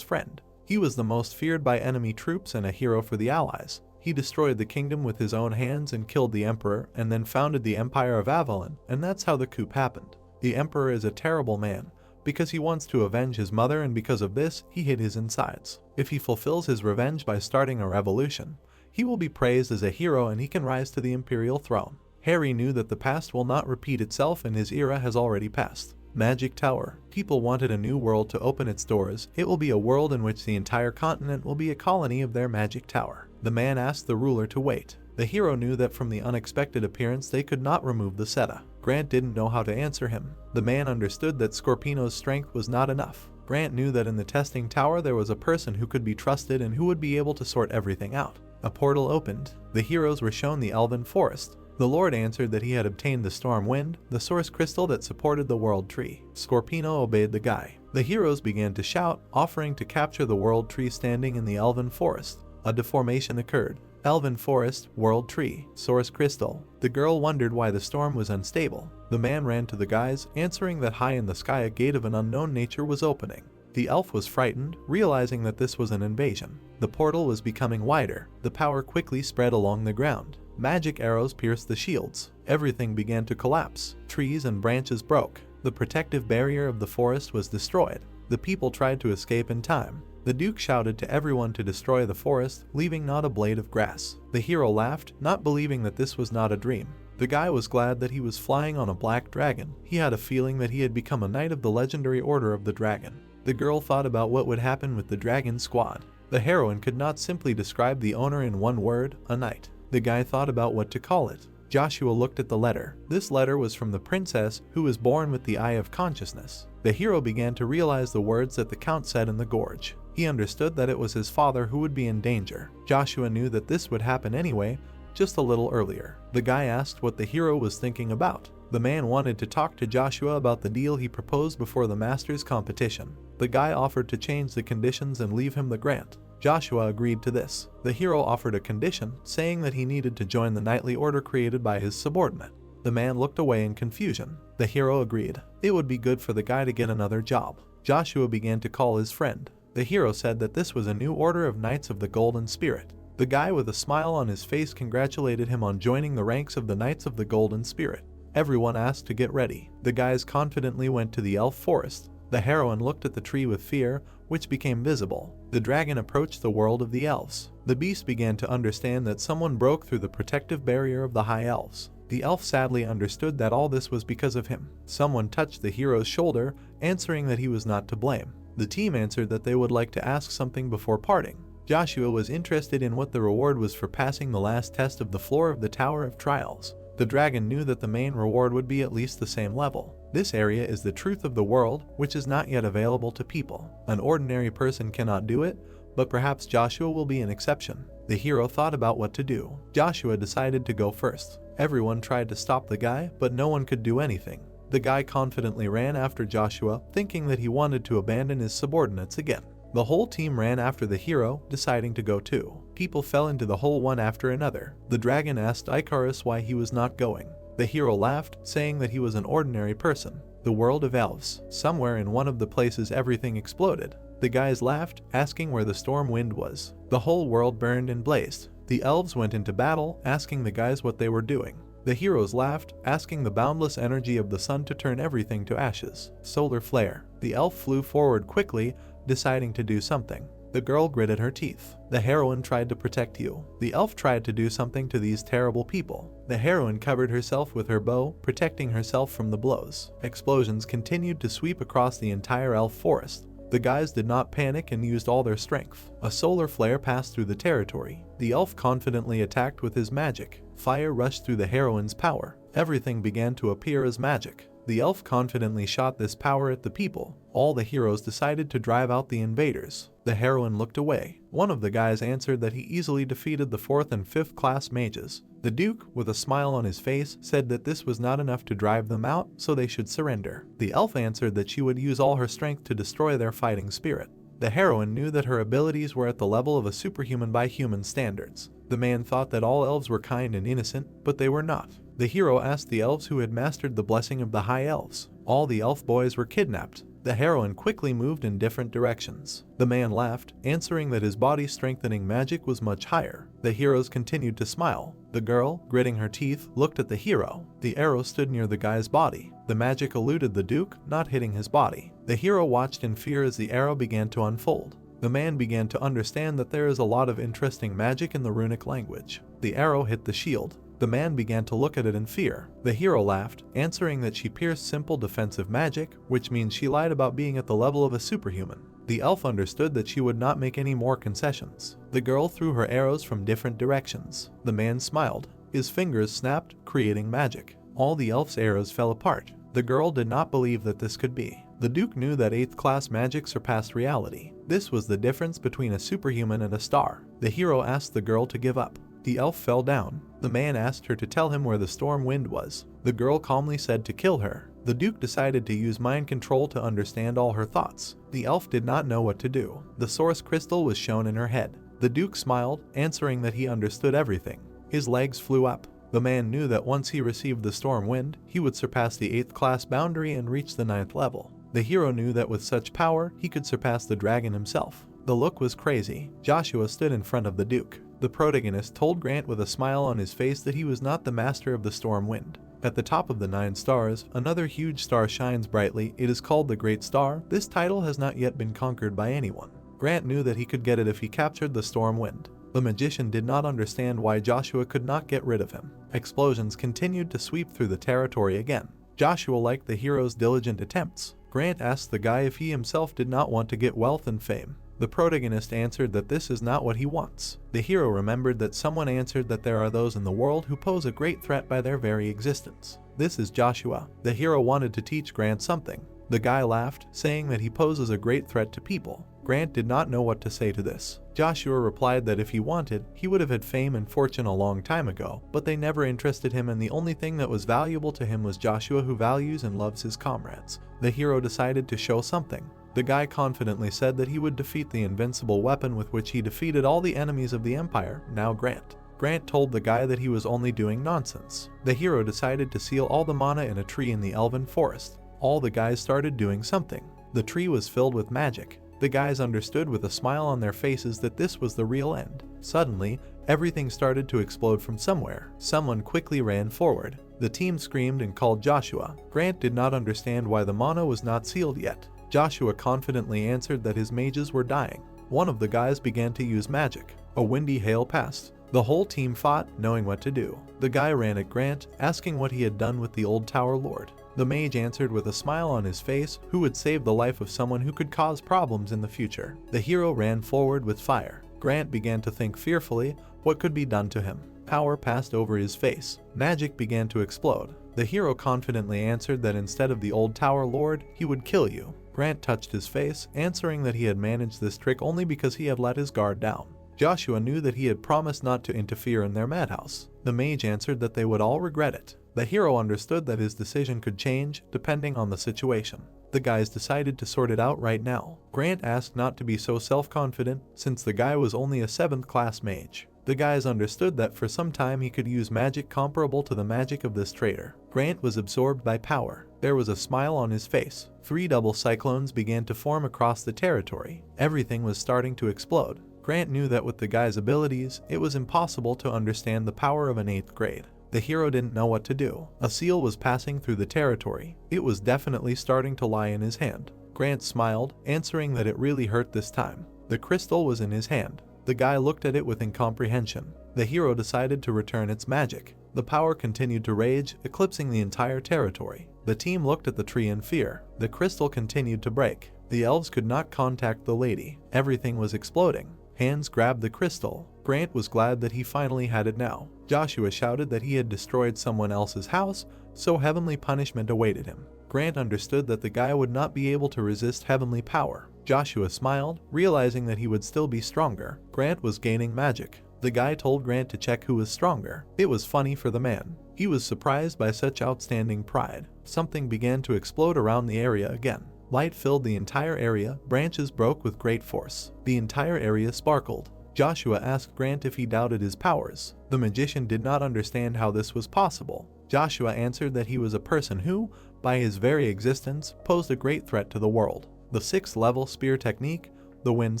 friend. He was the most feared by enemy troops and a hero for the Allies. He destroyed the kingdom with his own hands and killed the Emperor, and then founded the Empire of Avalon, and that's how the coup happened. The Emperor is a terrible man, because he wants to avenge his mother, and because of this, he hid his insides. If he fulfills his revenge by starting a revolution, he will be praised as a hero and he can rise to the imperial throne. Harry knew that the past will not repeat itself and his era has already passed. Magic Tower. People wanted a new world to open its doors. It will be a world in which the entire continent will be a colony of their magic tower. The man asked the ruler to wait. The hero knew that from the unexpected appearance they could not remove the Seta. Grant didn't know how to answer him. The man understood that Scorpino's strength was not enough. Grant knew that in the testing tower there was a person who could be trusted and who would be able to sort everything out. A portal opened. The heroes were shown the Elven Forest. The Lord answered that he had obtained the Storm Wind, the source crystal that supported the World Tree. Scorpino obeyed the guy. The heroes began to shout, offering to capture the World Tree standing in the Elven Forest. A deformation occurred. Elven Forest, World Tree, Source Crystal. The girl wondered why the storm was unstable. The man ran to the guys, answering that high in the sky a gate of an unknown nature was opening. The elf was frightened, realizing that this was an invasion. The portal was becoming wider. The power quickly spread along the ground. Magic arrows pierced the shields. Everything began to collapse. Trees and branches broke. The protective barrier of the forest was destroyed. The people tried to escape in time. The Duke shouted to everyone to destroy the forest, leaving not a blade of grass. The hero laughed, not believing that this was not a dream. The guy was glad that he was flying on a black dragon. He had a feeling that he had become a knight of the legendary Order of the Dragon. The girl thought about what would happen with the dragon squad. The heroine could not simply describe the owner in one word, a knight. The guy thought about what to call it. Joshua looked at the letter. This letter was from the princess who was born with the eye of consciousness. The hero began to realize the words that the count said in the gorge. He understood that it was his father who would be in danger. Joshua knew that this would happen anyway, just a little earlier. The guy asked what the hero was thinking about. The man wanted to talk to Joshua about the deal he proposed before the Masters competition. The guy offered to change the conditions and leave him the grant. Joshua agreed to this. The hero offered a condition, saying that he needed to join the knightly order created by his subordinate. The man looked away in confusion. The hero agreed. It would be good for the guy to get another job. Joshua began to call his friend. The hero said that this was a new order of Knights of the Golden Spirit. The guy with a smile on his face congratulated him on joining the ranks of the Knights of the Golden Spirit. Everyone asked to get ready. The guys confidently went to the elf forest. The heroine looked at the tree with fear, which became visible. The dragon approached the world of the elves. The beast began to understand that someone broke through the protective barrier of the high elves. The elf sadly understood that all this was because of him. Someone touched the hero's shoulder, answering that he was not to blame. The team answered that they would like to ask something before parting. Joshua was interested in what the reward was for passing the last test of the floor of the Tower of Trials. The dragon knew that the main reward would be at least the same level. This area is the truth of the world, which is not yet available to people. An ordinary person cannot do it, but perhaps Joshua will be an exception. The hero thought about what to do. Joshua decided to go first. Everyone tried to stop the guy, but no one could do anything. The guy confidently ran after Joshua, thinking that he wanted to abandon his subordinates again. The whole team ran after the hero, deciding to go too. People fell into the hole one after another. The dragon asked Icarus why he was not going. The hero laughed, saying that he was an ordinary person. The world of elves. Somewhere in one of the places everything exploded. The guys laughed, asking where the storm wind was. The whole world burned and blazed. The elves went into battle, asking the guys what they were doing. The heroes laughed, asking the boundless energy of the sun to turn everything to ashes. Solar flare. The elf flew forward quickly, deciding to do something. The girl gritted her teeth. The heroine tried to protect you. The elf tried to do something to these terrible people. The heroine covered herself with her bow, protecting herself from the blows. Explosions continued to sweep across the entire elf forest. The guys did not panic and used all their strength. A solar flare passed through the territory. The elf confidently attacked with his magic. Fire rushed through the heroine's power. Everything began to appear as magic. The elf confidently shot this power at the people. All the heroes decided to drive out the invaders. The heroine looked away. One of the guys answered that he easily defeated the 4th and 5th class mages. The Duke, with a smile on his face, said that this was not enough to drive them out, so they should surrender. The elf answered that she would use all her strength to destroy their fighting spirit. The heroine knew that her abilities were at the level of a superhuman by human standards. The man thought that all elves were kind and innocent, but they were not. The hero asked the elves who had mastered the blessing of the high elves. All the elf boys were kidnapped. The heroine quickly moved in different directions. The man laughed, answering that his body-strengthening magic was much higher. The heroes continued to smile. The girl, gritting her teeth, looked at the hero. The arrow stood near the guy's body. The magic eluded the Duke, not hitting his body. The hero watched in fear as the arrow began to unfold. The man began to understand that there is a lot of interesting magic in the runic language. The arrow hit the shield. The man began to look at it in fear. The hero laughed, answering that she pierced simple defensive magic, which means she lied about being at the level of a superhuman. The elf understood that she would not make any more concessions. The girl threw her arrows from different directions. The man smiled. His fingers snapped, creating magic. All the elf's arrows fell apart. The girl did not believe that this could be. The Duke knew that 8th class magic surpassed reality. This was the difference between a superhuman and a star. The hero asked the girl to give up. The elf fell down. The man asked her to tell him where the storm wind was. The girl calmly said to kill her. The Duke decided to use mind control to understand all her thoughts. The elf did not know what to do. The source crystal was shown in her head. The Duke smiled, answering that he understood everything. His legs flew up. The man knew that once he received the storm wind, he would surpass the 8th class boundary and reach the 9th level. The hero knew that with such power, he could surpass the dragon himself. The look was crazy. Joshua stood in front of the Duke. The protagonist told Grant with a smile on his face that he was not the master of the storm wind. At the top of the 9 stars, another huge star shines brightly. It is called the Great Star. This title has not yet been conquered by anyone. Grant knew that he could get it if he captured the storm wind. The magician did not understand why Joshua could not get rid of him. Explosions continued to sweep through the territory again. Joshua liked the hero's diligent attempts. Grant asked the guy if he himself did not want to get wealth and fame. The protagonist answered that this is not what he wants. The hero remembered that someone answered that there are those in the world who pose a great threat by their very existence. This is Joshua. The hero wanted to teach Grant something. The guy laughed, saying that he poses a great threat to people. Grant did not know what to say to this. Joshua replied that if he wanted, he would have had fame and fortune a long time ago, but they never interested him, and the only thing that was valuable to him was Joshua, who values and loves his comrades. The hero decided to show something. The guy confidently said that he would defeat the invincible weapon with which he defeated all the enemies of the Empire, now Grant. Grant told the guy that he was only doing nonsense. The hero decided to seal all the mana in a tree in the elven forest. All the guys started doing something. The tree was filled with magic. The guys understood with a smile on their faces that this was the real end. Suddenly, everything started to explode from somewhere. Someone quickly ran forward. The team screamed and called Joshua. Grant did not understand why the mana was not sealed yet. Joshua confidently answered that his mages were dying. One of the guys began to use magic. A windy hail passed. The whole team fought, knowing what to do. The guy ran at Grant, asking what he had done with the old Tower Lord. The mage answered with a smile on his face, who would save the life of someone who could cause problems in the future. The hero ran forward with fire. Grant began to think fearfully what could be done to him. Power passed over his face. Magic began to explode. The hero confidently answered that instead of the old Tower Lord, he would kill you. Grant touched his face, answering that he had managed this trick only because he had let his guard down. Joshua knew that he had promised not to interfere in their madhouse. The mage answered that they would all regret it. The hero understood that his decision could change depending on the situation. The guys decided to sort it out right now. Grant asked not to be so self-confident, since the guy was only a 7th class mage. The guys understood that for some time he could use magic comparable to the magic of this traitor. Grant was absorbed by power. There was a smile on his face. 3 double cyclones began to form across the territory. Everything was starting to explode. Grant knew that with the guy's abilities, it was impossible to understand the power of an 8th grade. The hero didn't know what to do. A seal was passing through the territory. It was definitely starting to lie in his hand. Grant smiled, answering that it really hurt this time. The crystal was in his hand. The guy looked at it with incomprehension. The hero decided to return its magic. The power continued to rage, eclipsing the entire territory. The team looked at the tree in fear. The crystal continued to break. The elves could not contact the lady. Everything was exploding. Hands grabbed the crystal. Grant was glad that he finally had it now. Joshua shouted that he had destroyed someone else's house, so heavenly punishment awaited him. Grant understood that the guy would not be able to resist heavenly power. Joshua smiled, realizing that he would still be stronger. Grant was gaining magic. The guy told Grant to check who was stronger. It was funny for the man. He was surprised by such outstanding pride. Something began to explode around the area again. Light filled the entire area, branches broke with great force. The entire area sparkled. Joshua asked Grant if he doubted his powers. The magician did not understand how this was possible. Joshua answered that he was a person who, by his very existence, posed a great threat to the world. The 6th level spear technique, the wind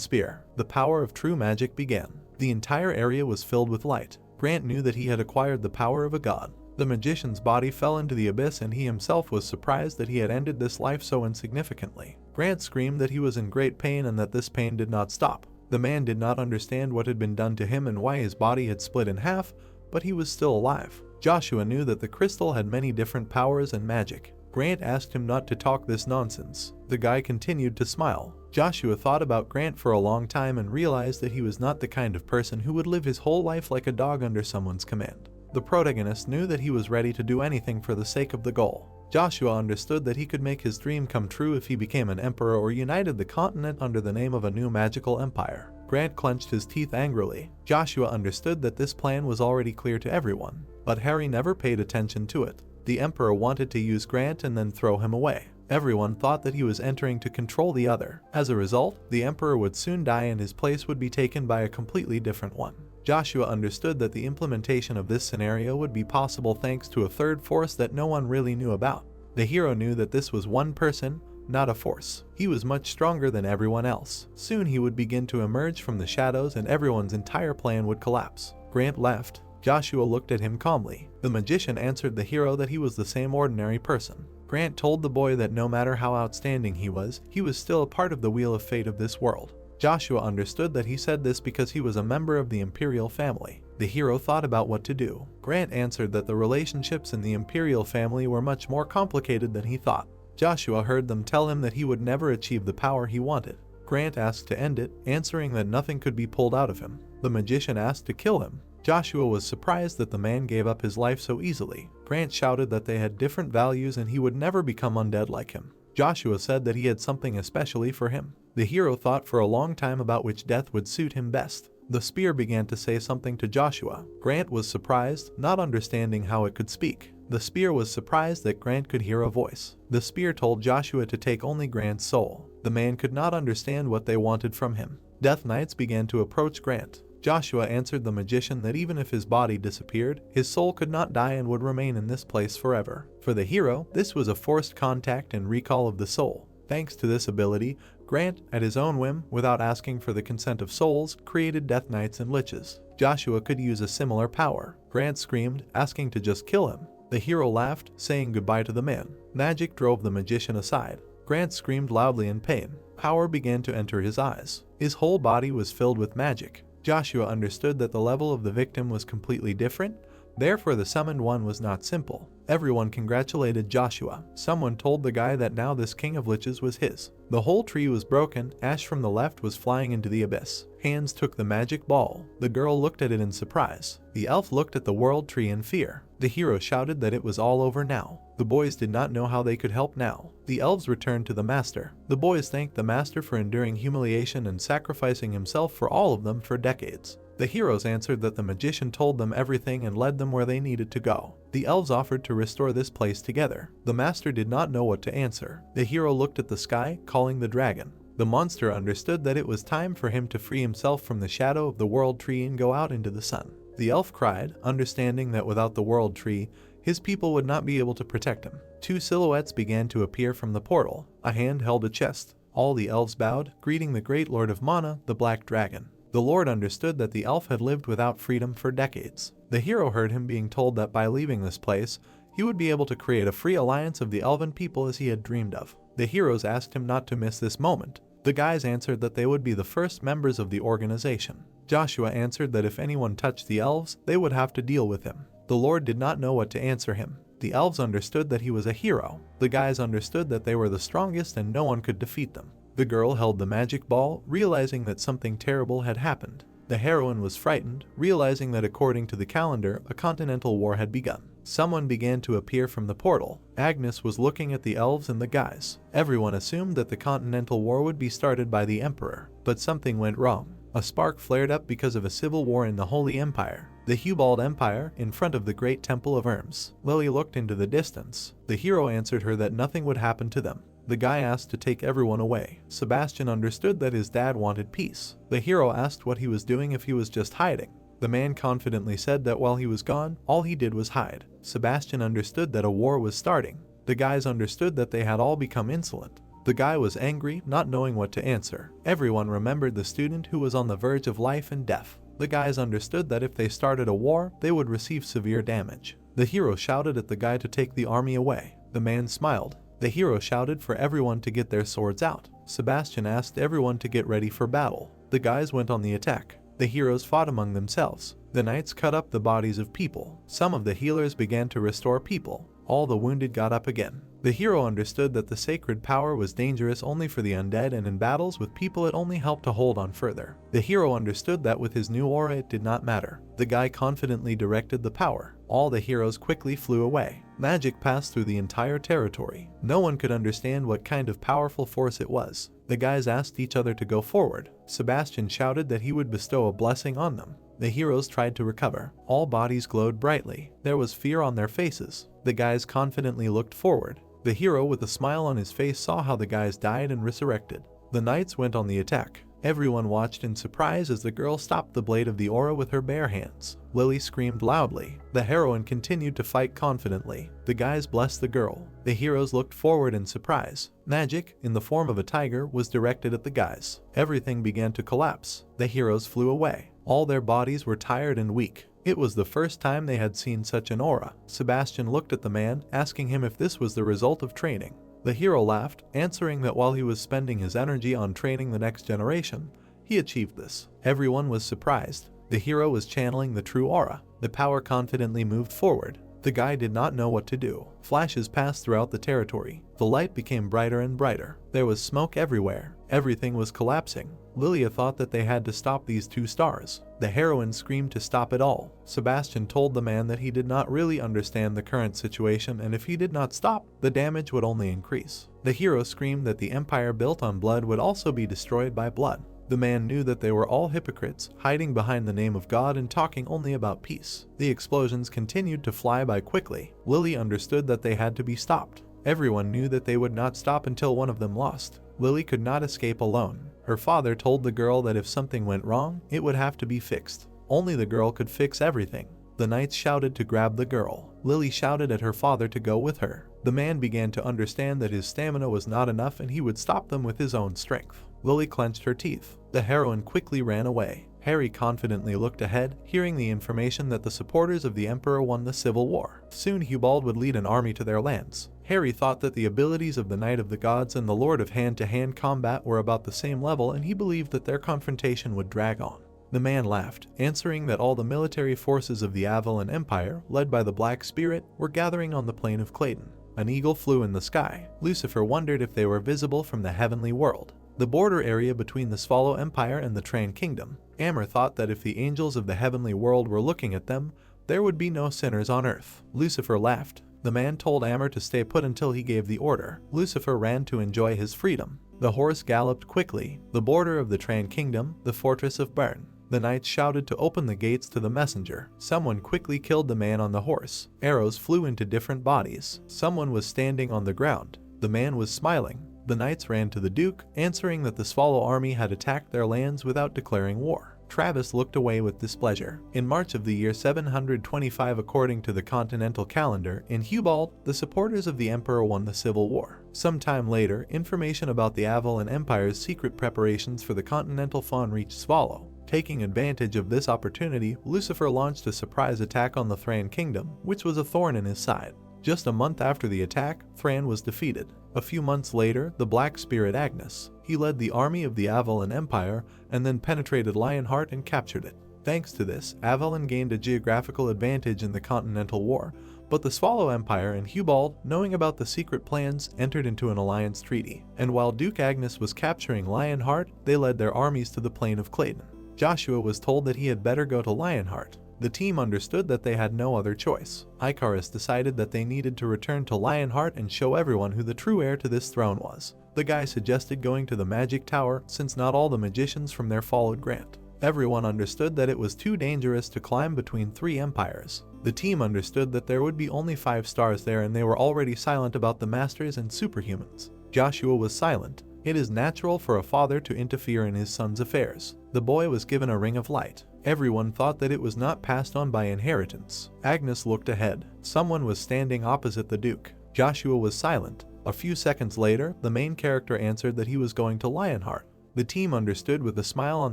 spear. The power of true magic began. The entire area was filled with light. Grant knew that he had acquired the power of a god. The magician's body fell into the abyss and he himself was surprised that he had ended this life so insignificantly. Grant screamed that he was in great pain and that this pain did not stop. The man did not understand what had been done to him and why his body had split in half, but he was still alive. Joshua knew that the crystal had many different powers and magic. Grant asked him not to talk this nonsense. The guy continued to smile. Joshua thought about Grant for a long time and realized that he was not the kind of person who would live his whole life like a dog under someone's command. The protagonist knew that he was ready to do anything for the sake of the goal. Joshua understood that he could make his dream come true if he became an emperor or united the continent under the name of a new magical empire. Grant clenched his teeth angrily. Joshua understood that this plan was already clear to everyone, but Harry never paid attention to it. The emperor wanted to use Grant and then throw him away. Everyone thought that he was entering to control the other. As a result, the emperor would soon die and his place would be taken by a completely different one. Joshua understood that the implementation of this scenario would be possible thanks to a third force that no one really knew about. The hero knew that this was one person, not a force. He was much stronger than everyone else. Soon he would begin to emerge from the shadows and everyone's entire plan would collapse. Grant left. Joshua looked at him calmly. The magician answered the hero that he was the same ordinary person. Grant told the boy that no matter how outstanding he was still a part of the wheel of fate of this world. Joshua understood that he said this because he was a member of the imperial family. The hero thought about what to do. Grant answered that the relationships in the imperial family were much more complicated than he thought. Joshua heard them tell him that he would never achieve the power he wanted. Grant asked to end it, answering that nothing could be pulled out of him. The magician asked to kill him. Joshua was surprised that the man gave up his life so easily. Grant shouted that they had different values and he would never become undead like him. Joshua said that he had something especially for him. The hero thought for a long time about which death would suit him best. The spear began to say something to Joshua. Grant was surprised, not understanding how it could speak. The spear was surprised that Grant could hear a voice. The spear told Joshua to take only Grant's soul. The man could not understand what they wanted from him. Death Knights began to approach Grant. Joshua answered the magician that even if his body disappeared, his soul could not die and would remain in this place forever. For the hero, this was a forced contact and recall of the soul. Thanks to this ability, Grant, at his own whim, without asking for the consent of souls, created Death Knights and Liches. Joshua could use a similar power. Grant screamed, asking to just kill him. The hero laughed, saying goodbye to the man. Magic drove the magician aside. Grant screamed loudly in pain. Power began to enter his eyes. His whole body was filled with magic. Joshua understood that the level of the victim was completely different, therefore the summoned one was not simple. Everyone congratulated Joshua. Someone told the guy that now this king of liches was his. The whole tree was broken, ash from the left was flying into the abyss. Hands took the magic ball. The girl looked at it in surprise. The elf looked at the world tree in fear. The hero shouted that it was all over now. The boys did not know how they could help now. The elves returned to the master. The boys thanked the master for enduring humiliation and sacrificing himself for all of them for decades. The heroes answered that the magician told them everything and led them where they needed to go. The elves offered to restore this place together. The master did not know what to answer. The hero looked at the sky, calling the dragon. The monster understood that it was time for him to free himself from the shadow of the world tree and go out into the sun. The elf cried, understanding that without the world tree, his people would not be able to protect him. Two silhouettes began to appear from the portal. A hand held a chest. All the elves bowed, greeting the great lord of mana, the black dragon. The Lord understood that the elf had lived without freedom for decades. The hero heard him being told that by leaving this place, he would be able to create a free alliance of the elven people as he had dreamed of. The heroes asked him not to miss this moment. The guys answered that they would be the first members of the organization. Joshua answered that if anyone touched the elves, they would have to deal with him. The Lord did not know what to answer him. The elves understood that he was a hero. The guys understood that they were the strongest and no one could defeat them. The girl held the magic ball, realizing that something terrible had happened. The heroine was frightened, realizing that according to the calendar, a continental war had begun. Someone began to appear from the portal. Agnes was looking at the elves and the guys. Everyone assumed that the continental war would be started by the emperor, but something went wrong. A spark flared up because of a civil war in the Holy Empire, the Hubald Empire, in front of the great temple of Hermes. Lily looked into the distance. The hero answered her that nothing would happen to them. The guy asked to take everyone away. Sebastian understood that his dad wanted peace. The hero asked what he was doing if he was just hiding. The man confidently said that while he was gone, all he did was hide. Sebastian understood that a war was starting. The guys understood that they had all become insolent. The guy was angry, not knowing what to answer. Everyone remembered the student who was on the verge of life and death. The guys understood that if they started a war, they would receive severe damage. The hero shouted at the guy to take the army away. The man smiled. The hero shouted for everyone to get their swords out. Sebastian asked everyone to get ready for battle. The guys went on the attack. The heroes fought among themselves. The knights cut up the bodies of people. Some of the healers began to restore people. All the wounded got up again. The hero understood that the sacred power was dangerous only for the undead, and in battles with people it only helped to hold on further. The hero understood that with his new aura it did not matter. The guy confidently directed the power. All the heroes quickly flew away. Magic passed through the entire territory. No one could understand what kind of powerful force it was. The guys asked each other to go forward. Sebastian shouted that he would bestow a blessing on them. The heroes tried to recover. All bodies glowed brightly. There was fear on their faces. The guys confidently looked forward. The hero with a smile on his face saw how the guys died and resurrected. The knights went on the attack. Everyone watched in surprise as the girl stopped the blade of the aura with her bare hands. Lily screamed loudly. The heroine continued to fight confidently. The guys blessed the girl. The heroes looked forward in surprise. Magic, in the form of a tiger, was directed at the guys. Everything began to collapse. The heroes flew away. All their bodies were tired and weak. It was the first time they had seen such an aura. Sebastian looked at the man, asking him if this was the result of training. The hero laughed, answering that while he was spending his energy on training the next generation, he achieved this. Everyone was surprised. The hero was channeling the true aura. The power confidently moved forward. The guy did not know what to do. Flashes passed throughout the territory. The light became brighter and brighter. There was smoke everywhere. Everything was collapsing. Lilia thought that they had to stop these two stars. The heroine screamed to stop it all. Sebastian told the man that he did not really understand the current situation, and if he did not stop, the damage would only increase. The hero screamed that the empire built on blood would also be destroyed by blood. The man knew that they were all hypocrites, hiding behind the name of God and talking only about peace. The explosions continued to fly by quickly. Lily understood that they had to be stopped. Everyone knew that they would not stop until one of them lost. Lily could not escape alone. Her father told the girl that if something went wrong, it would have to be fixed. Only the girl could fix everything. The knights shouted to grab the girl. Lily shouted at her father to go with her. The man began to understand that his stamina was not enough and he would stop them with his own strength. Lily clenched her teeth. The heroine quickly ran away. Harry confidently looked ahead, hearing the information that the supporters of the Emperor won the Civil War. Soon Hubald would lead an army to their lands. Harry thought that the abilities of the Knight of the Gods and the Lord of hand-to-hand combat were about the same level, and he believed that their confrontation would drag on. The man laughed, answering that all the military forces of the Avalon Empire, led by the Black Spirit, were gathering on the plain of Clayton. An eagle flew in the sky. Lucifer wondered if they were visible from the heavenly world, the border area between the Swallow Empire and the Tran Kingdom. Amber thought that if the angels of the heavenly world were looking at them, there would be no sinners on earth. Lucifer laughed. The man told Amber to stay put until he gave the order. Lucifer ran to enjoy his freedom. The horse galloped quickly. The border of the Tran Kingdom, the fortress of Bern. The knights shouted to open the gates to the messenger. Someone quickly killed the man on the horse. Arrows flew into different bodies. Someone was standing on the ground. The man was smiling. The knights ran to the Duke, answering that the Swallow army had attacked their lands without declaring war. Travis looked away with displeasure. In March of the year 725 according to the continental calendar, in Hubald, the supporters of the Emperor won the Civil War. Sometime later, information about the Avalon Empire's secret preparations for the Continental Fawn reached Swallow. Taking advantage of this opportunity, Lucifer launched a surprise attack on the Thran kingdom, which was a thorn in his side. Just a month after the attack, Thran was defeated. A few months later, the Black Spirit Agnes. He led the army of the Avalon Empire and then penetrated Lionheart and captured it. Thanks to this, Avalon gained a geographical advantage in the Continental War, but the Swallow Empire and Hubald, knowing about the secret plans, entered into an alliance treaty. And while Duke Agnes was capturing Lionheart, they led their armies to the plain of Clayton. Joshua was told that he had better go to Lionheart. The team understood that they had no other choice. Icarus decided that they needed to return to Lionheart and show everyone who the true heir to this throne was. The guy suggested going to the Magic Tower, since not all the magicians from there followed Grant. Everyone understood that it was too dangerous to climb between 3 empires. The team understood that there would be only 5 stars there, and they were already silent about the Masters and superhumans. Joshua was silent. It is natural for a father to interfere in his son's affairs. The boy was given a ring of light. Everyone thought that it was not passed on by inheritance. Agnes looked ahead. Someone was standing opposite the Duke. Joshua was silent. A few seconds later, the main character answered that he was going to Lionheart. The team understood with a smile on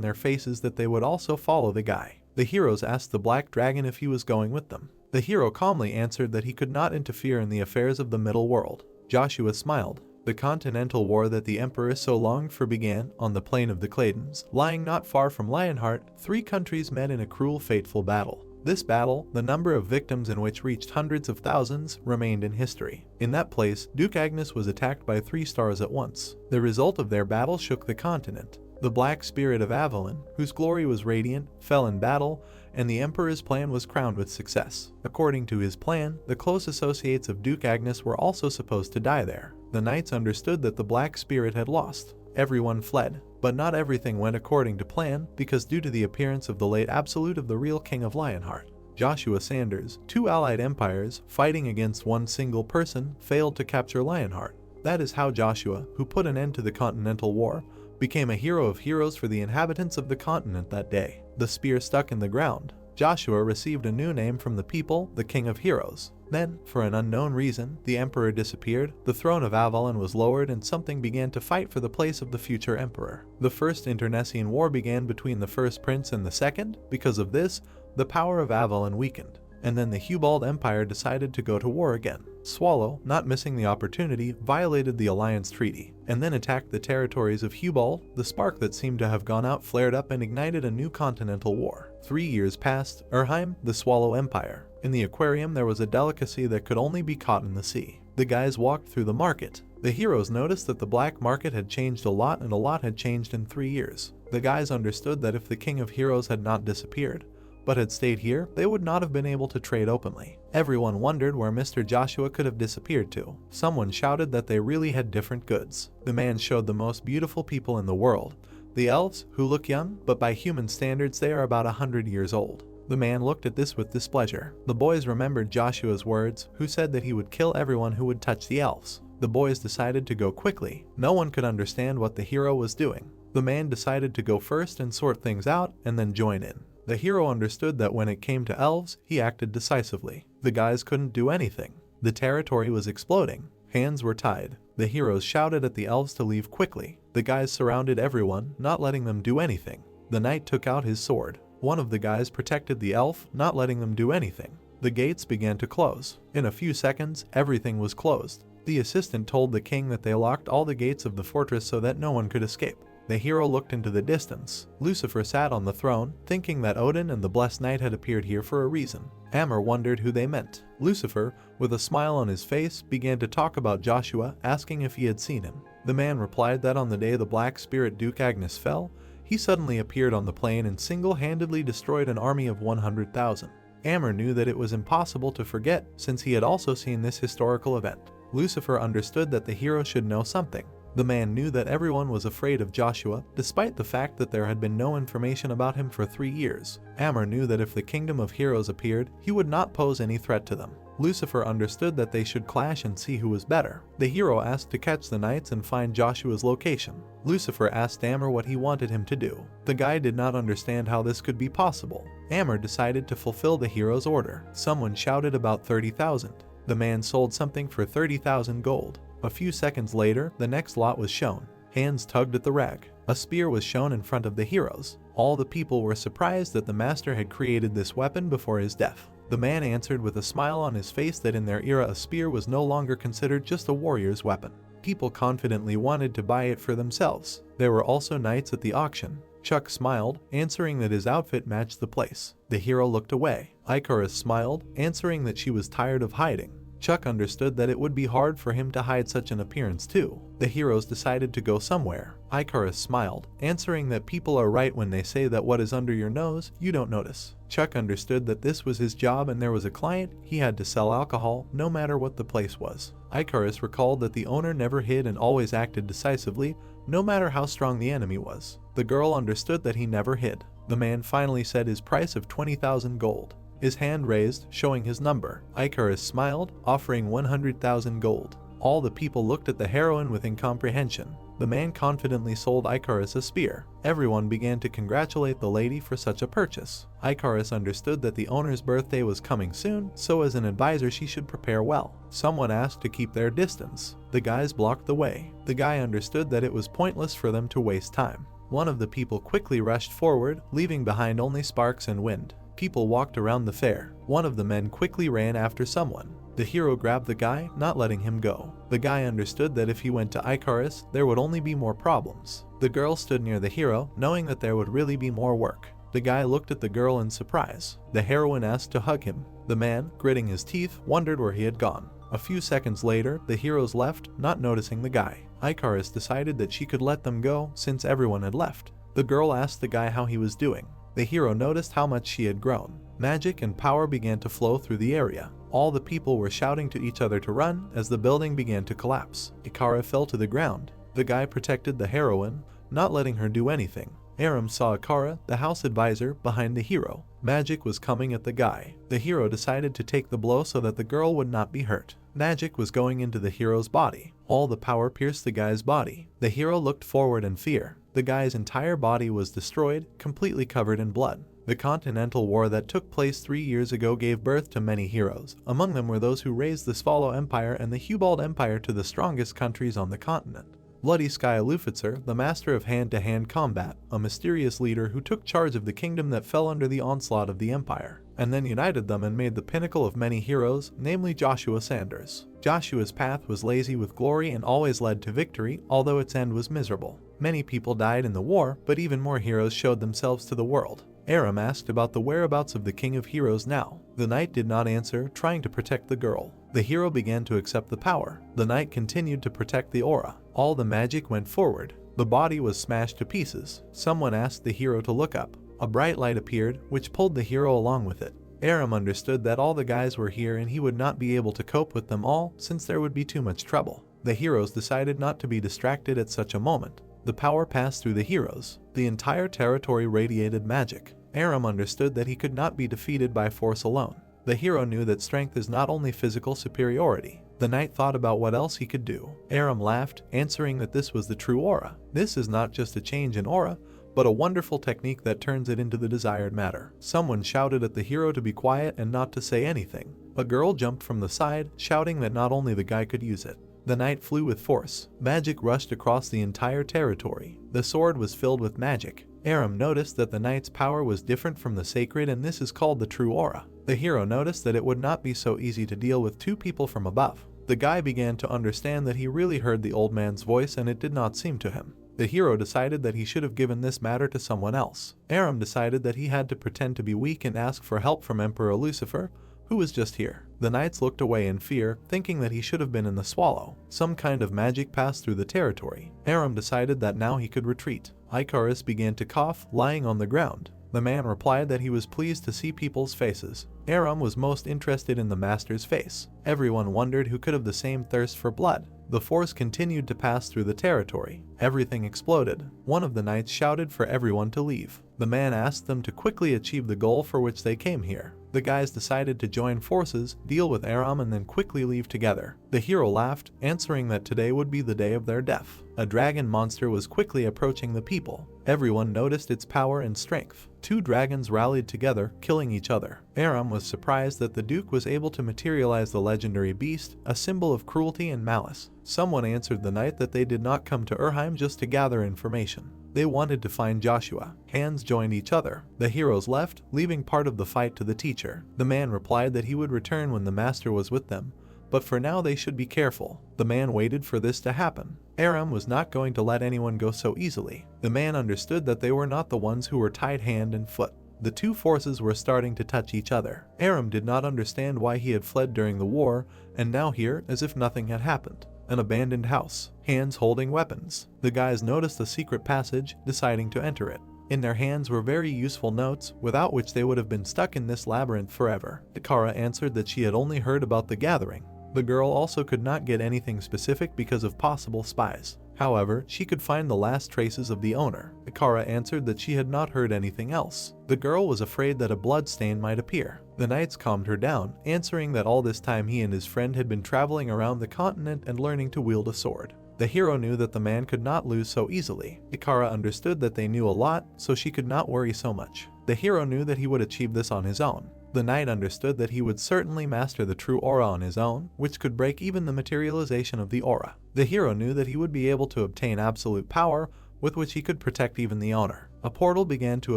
their faces that they would also follow the guy. The heroes asked the Black Dragon if he was going with them. The hero calmly answered that he could not interfere in the affairs of the Middle World. Joshua smiled. The Continental War that the Emperor so longed for began on the plain of the Claytons. Lying not far from Lionheart, 3 countries met in a cruel, fateful battle. This battle, the number of victims in which reached hundreds of thousands, remained in history. In that place, Duke Agnes was attacked by 3 stars at once. The result of their battle shook the continent. The Black Spirit of Avalon, whose glory was radiant, fell in battle, and the Emperor's plan was crowned with success. According to his plan, the close associates of Duke Agnes were also supposed to die there. The knights understood that the Black Spirit had lost. Everyone fled, but not everything went according to plan, because due to the appearance of the late absolute of the real king of Lionheart, Joshua Sanders, 2 allied empires fighting against one single person, failed to capture Lionheart. That is how Joshua, who put an end to the Continental War, became a hero of heroes for the inhabitants of the continent that day. The spear stuck in the ground. Joshua received a new name from the people, the King of Heroes. Then, for an unknown reason, the Emperor disappeared, the throne of Avalon was lowered, and something began to fight for the place of the future Emperor. The First Internecine War began between the first prince and the second. Because of this, the power of Avalon weakened, and then the Hubald Empire decided to go to war again. Swallow, not missing the opportunity, violated the alliance treaty, and then attacked the territories of Hubald. The spark that seemed to have gone out flared up and ignited a new continental war. 3 years passed. Urheim, the Swallow Empire. In the aquarium there was a delicacy that could only be caught in the sea. The guys walked through the market. The heroes noticed that the black market had changed a lot, and a lot had changed in 3 years. The guys understood that if the King of Heroes had not disappeared, but had stayed here, they would not have been able to trade openly. Everyone wondered where Mr. Joshua could have disappeared to. Someone shouted that they really had different goods. The man showed the most beautiful people in the world. The elves, who look young, but by human standards they are about 100 years old. The man looked at this with displeasure. The boys remembered Joshua's words, who said that he would kill everyone who would touch the elves. The boys decided to go quickly. No one could understand what the hero was doing. The man decided to go first and sort things out, and then join in. The hero understood that when it came to elves, he acted decisively. The guys couldn't do anything. The territory was exploding. Hands were tied. The heroes shouted at the elves to leave quickly. The guys surrounded everyone, not letting them do anything. The knight took out his sword. One of the guys protected the elf, not letting them do anything. The gates began to close. In a few seconds, everything was closed. The assistant told the king that they locked all the gates of the fortress so that no one could escape. The hero looked into the distance. Lucifer sat on the throne, thinking that Odin and the Blessed Knight had appeared here for a reason. Amr wondered who they meant. Lucifer, with a smile on his face, began to talk about Joshua, asking if he had seen him. The man replied that on the day the Black Spirit Duke Agnes fell, he suddenly appeared on the plain and single-handedly destroyed an army of 100,000. Amr knew that it was impossible to forget, since he had also seen this historical event. Lucifer understood that the hero should know something. The man knew that everyone was afraid of Joshua, despite the fact that there had been no information about him for 3 years. Amr knew that if the Kingdom of Heroes appeared, he would not pose any threat to them. Lucifer understood that they should clash and see who was better. The hero asked to catch the knights and find Joshua's location. Lucifer asked Amr what he wanted him to do. The guy did not understand how this could be possible. Amr decided to fulfill the hero's order. Someone shouted about 30,000. The man sold something for 30,000 gold. A few seconds later, the next lot was shown. Hands tugged at the rag. A spear was shown in front of the heroes. All the people were surprised that the master had created this weapon before his death. The man answered with a smile on his face that in their era a spear was no longer considered just a warrior's weapon. People confidently wanted to buy it for themselves. There were also knights at the auction. Chuck smiled, answering that his outfit matched the place. The hero looked away. Icarus smiled, answering that she was tired of hiding. Chuck understood that it would be hard for him to hide such an appearance too. The heroes decided to go somewhere. Icarus smiled, answering that people are right when they say that what is under your nose, you don't notice. Chuck understood that this was his job and there was a client, he had to sell alcohol, no matter what the place was. Icarus recalled that the owner never hid and always acted decisively, no matter how strong the enemy was. The girl understood that he never hid. The man finally said his price of 20,000 gold. His hand raised, showing his number. Icarus smiled, offering 100,000 gold. All the people looked at the heroine with incomprehension. The man confidently sold Icarus a spear. Everyone began to congratulate the lady for such a purchase. Icarus understood that the owner's birthday was coming soon, so as an advisor she should prepare well. Someone asked to keep their distance. The guys blocked the way. The guy understood that it was pointless for them to waste time. One of the people quickly rushed forward, leaving behind only sparks and wind. People walked around the fair. One of the men quickly ran after someone. The hero grabbed the guy, not letting him go. The guy understood that if he went to Icarus, there would only be more problems. The girl stood near the hero, knowing that there would really be more work. The guy looked at the girl in surprise. The heroine asked to hug him. The man, gritting his teeth, wondered where he had gone. A few seconds later, the heroes left, not noticing the guy. Icarus decided that she could let them go since everyone had left. The girl asked the guy how he was doing. The hero noticed how much she had grown. Magic and power began to flow through the area. All the people were shouting to each other to run as the building began to collapse. Ikara fell to the ground. The guy protected the heroine, not letting her do anything. Aram saw Ikara, the house advisor, behind the hero. Magic was coming at the guy. The hero decided to take the blow so that the girl would not be hurt. Magic was going into the hero's body. All the power pierced the guy's body. The hero looked forward in fear. The guy's entire body was destroyed, completely covered in blood. The Continental War that took place 3 years ago gave birth to many heroes. Among them were those who raised the Swallow Empire and the Hubald Empire to the strongest countries on the continent. Bloody Sky Lufitzer, the master of hand-to-hand combat, a mysterious leader who took charge of the kingdom that fell under the onslaught of the Empire, and then united them and made the pinnacle of many heroes, namely Joshua Sanders. Joshua's path was lazy with glory and always led to victory, although its end was miserable. Many people died in the war, but even more heroes showed themselves to the world. Aram asked about the whereabouts of the King of Heroes now. The knight did not answer, trying to protect the girl. The hero began to accept the power. The knight continued to protect the aura. All the magic went forward. The body was smashed to pieces. Someone asked the hero to look up. A bright light appeared, which pulled the hero along with it. Aram understood that all the guys were here and he would not be able to cope with them all since there would be too much trouble. The heroes decided not to be distracted at such a moment. The power passed through the heroes. The entire territory radiated magic. Aram understood that he could not be defeated by force alone. The hero knew that strength is not only physical superiority. The knight thought about what else he could do. Aram laughed, answering that this was the true aura. This is not just a change in aura, but a wonderful technique that turns it into the desired matter. Someone shouted at the hero to be quiet and not to say anything. A girl jumped from the side, shouting that not only the guy could use it. The knight flew with force. Magic rushed across the entire territory. The sword was filled with magic. Aram noticed that the knight's power was different from the sacred, and this is called the true aura. The hero noticed that it would not be so easy to deal with two people from above. The guy began to understand that he really heard the old man's voice and it did not seem to him. The hero decided that he should have given this matter to someone else. Aram decided that he had to pretend to be weak and ask for help from Emperor Lucifer, who was just here. The knights looked away in fear, thinking that he should have been in the swallow. Some kind of magic passed through the territory. Aram decided that now he could retreat. Icarus began to cough, lying on the ground. The man replied that he was pleased to see people's faces. Aram was most interested in the master's face. Everyone wondered who could have the same thirst for blood. The force continued to pass through the territory. Everything exploded. One of the knights shouted for everyone to leave. The man asked them to quickly achieve the goal for which they came here. The guys decided to join forces, deal with Aram, and then quickly leave together. The hero laughed, answering that today would be the day of their death. A dragon monster was quickly approaching the people. Everyone noticed its power and strength. Two dragons rallied together, killing each other. Aram was surprised that the Duke was able to materialize the legendary beast, a symbol of cruelty and malice. Someone answered the knight that they did not come to Urheim just to gather information. They wanted to find Joshua. Hands joined each other. The heroes left, leaving part of the fight to the teacher. The man replied that he would return when the master was with them, but for now they should be careful. The man waited for this to happen. Aram was not going to let anyone go so easily. The man understood that they were not the ones who were tied hand and foot. The two forces were starting to touch each other. Aram did not understand why he had fled during the war, and now here, as if nothing had happened. An abandoned house. Hands holding weapons. The guys noticed a secret passage, deciding to enter it. In their hands were very useful notes, without which they would have been stuck in this labyrinth forever. Ikara answered that she had only heard about the gathering. The girl also could not get anything specific because of possible spies. However, she could find the last traces of the owner. Ikara answered that she had not heard anything else. The girl was afraid that a blood stain might appear. The knights calmed her down, answering that all this time he and his friend had been traveling around the continent and learning to wield a sword. The hero knew that the man could not lose so easily. Ikara understood that they knew a lot, so she could not worry so much. The hero knew that he would achieve this on his own. The knight understood that he would certainly master the true aura on his own, which could break even the materialization of the aura. The hero knew that he would be able to obtain absolute power, with which he could protect even the owner. A portal began to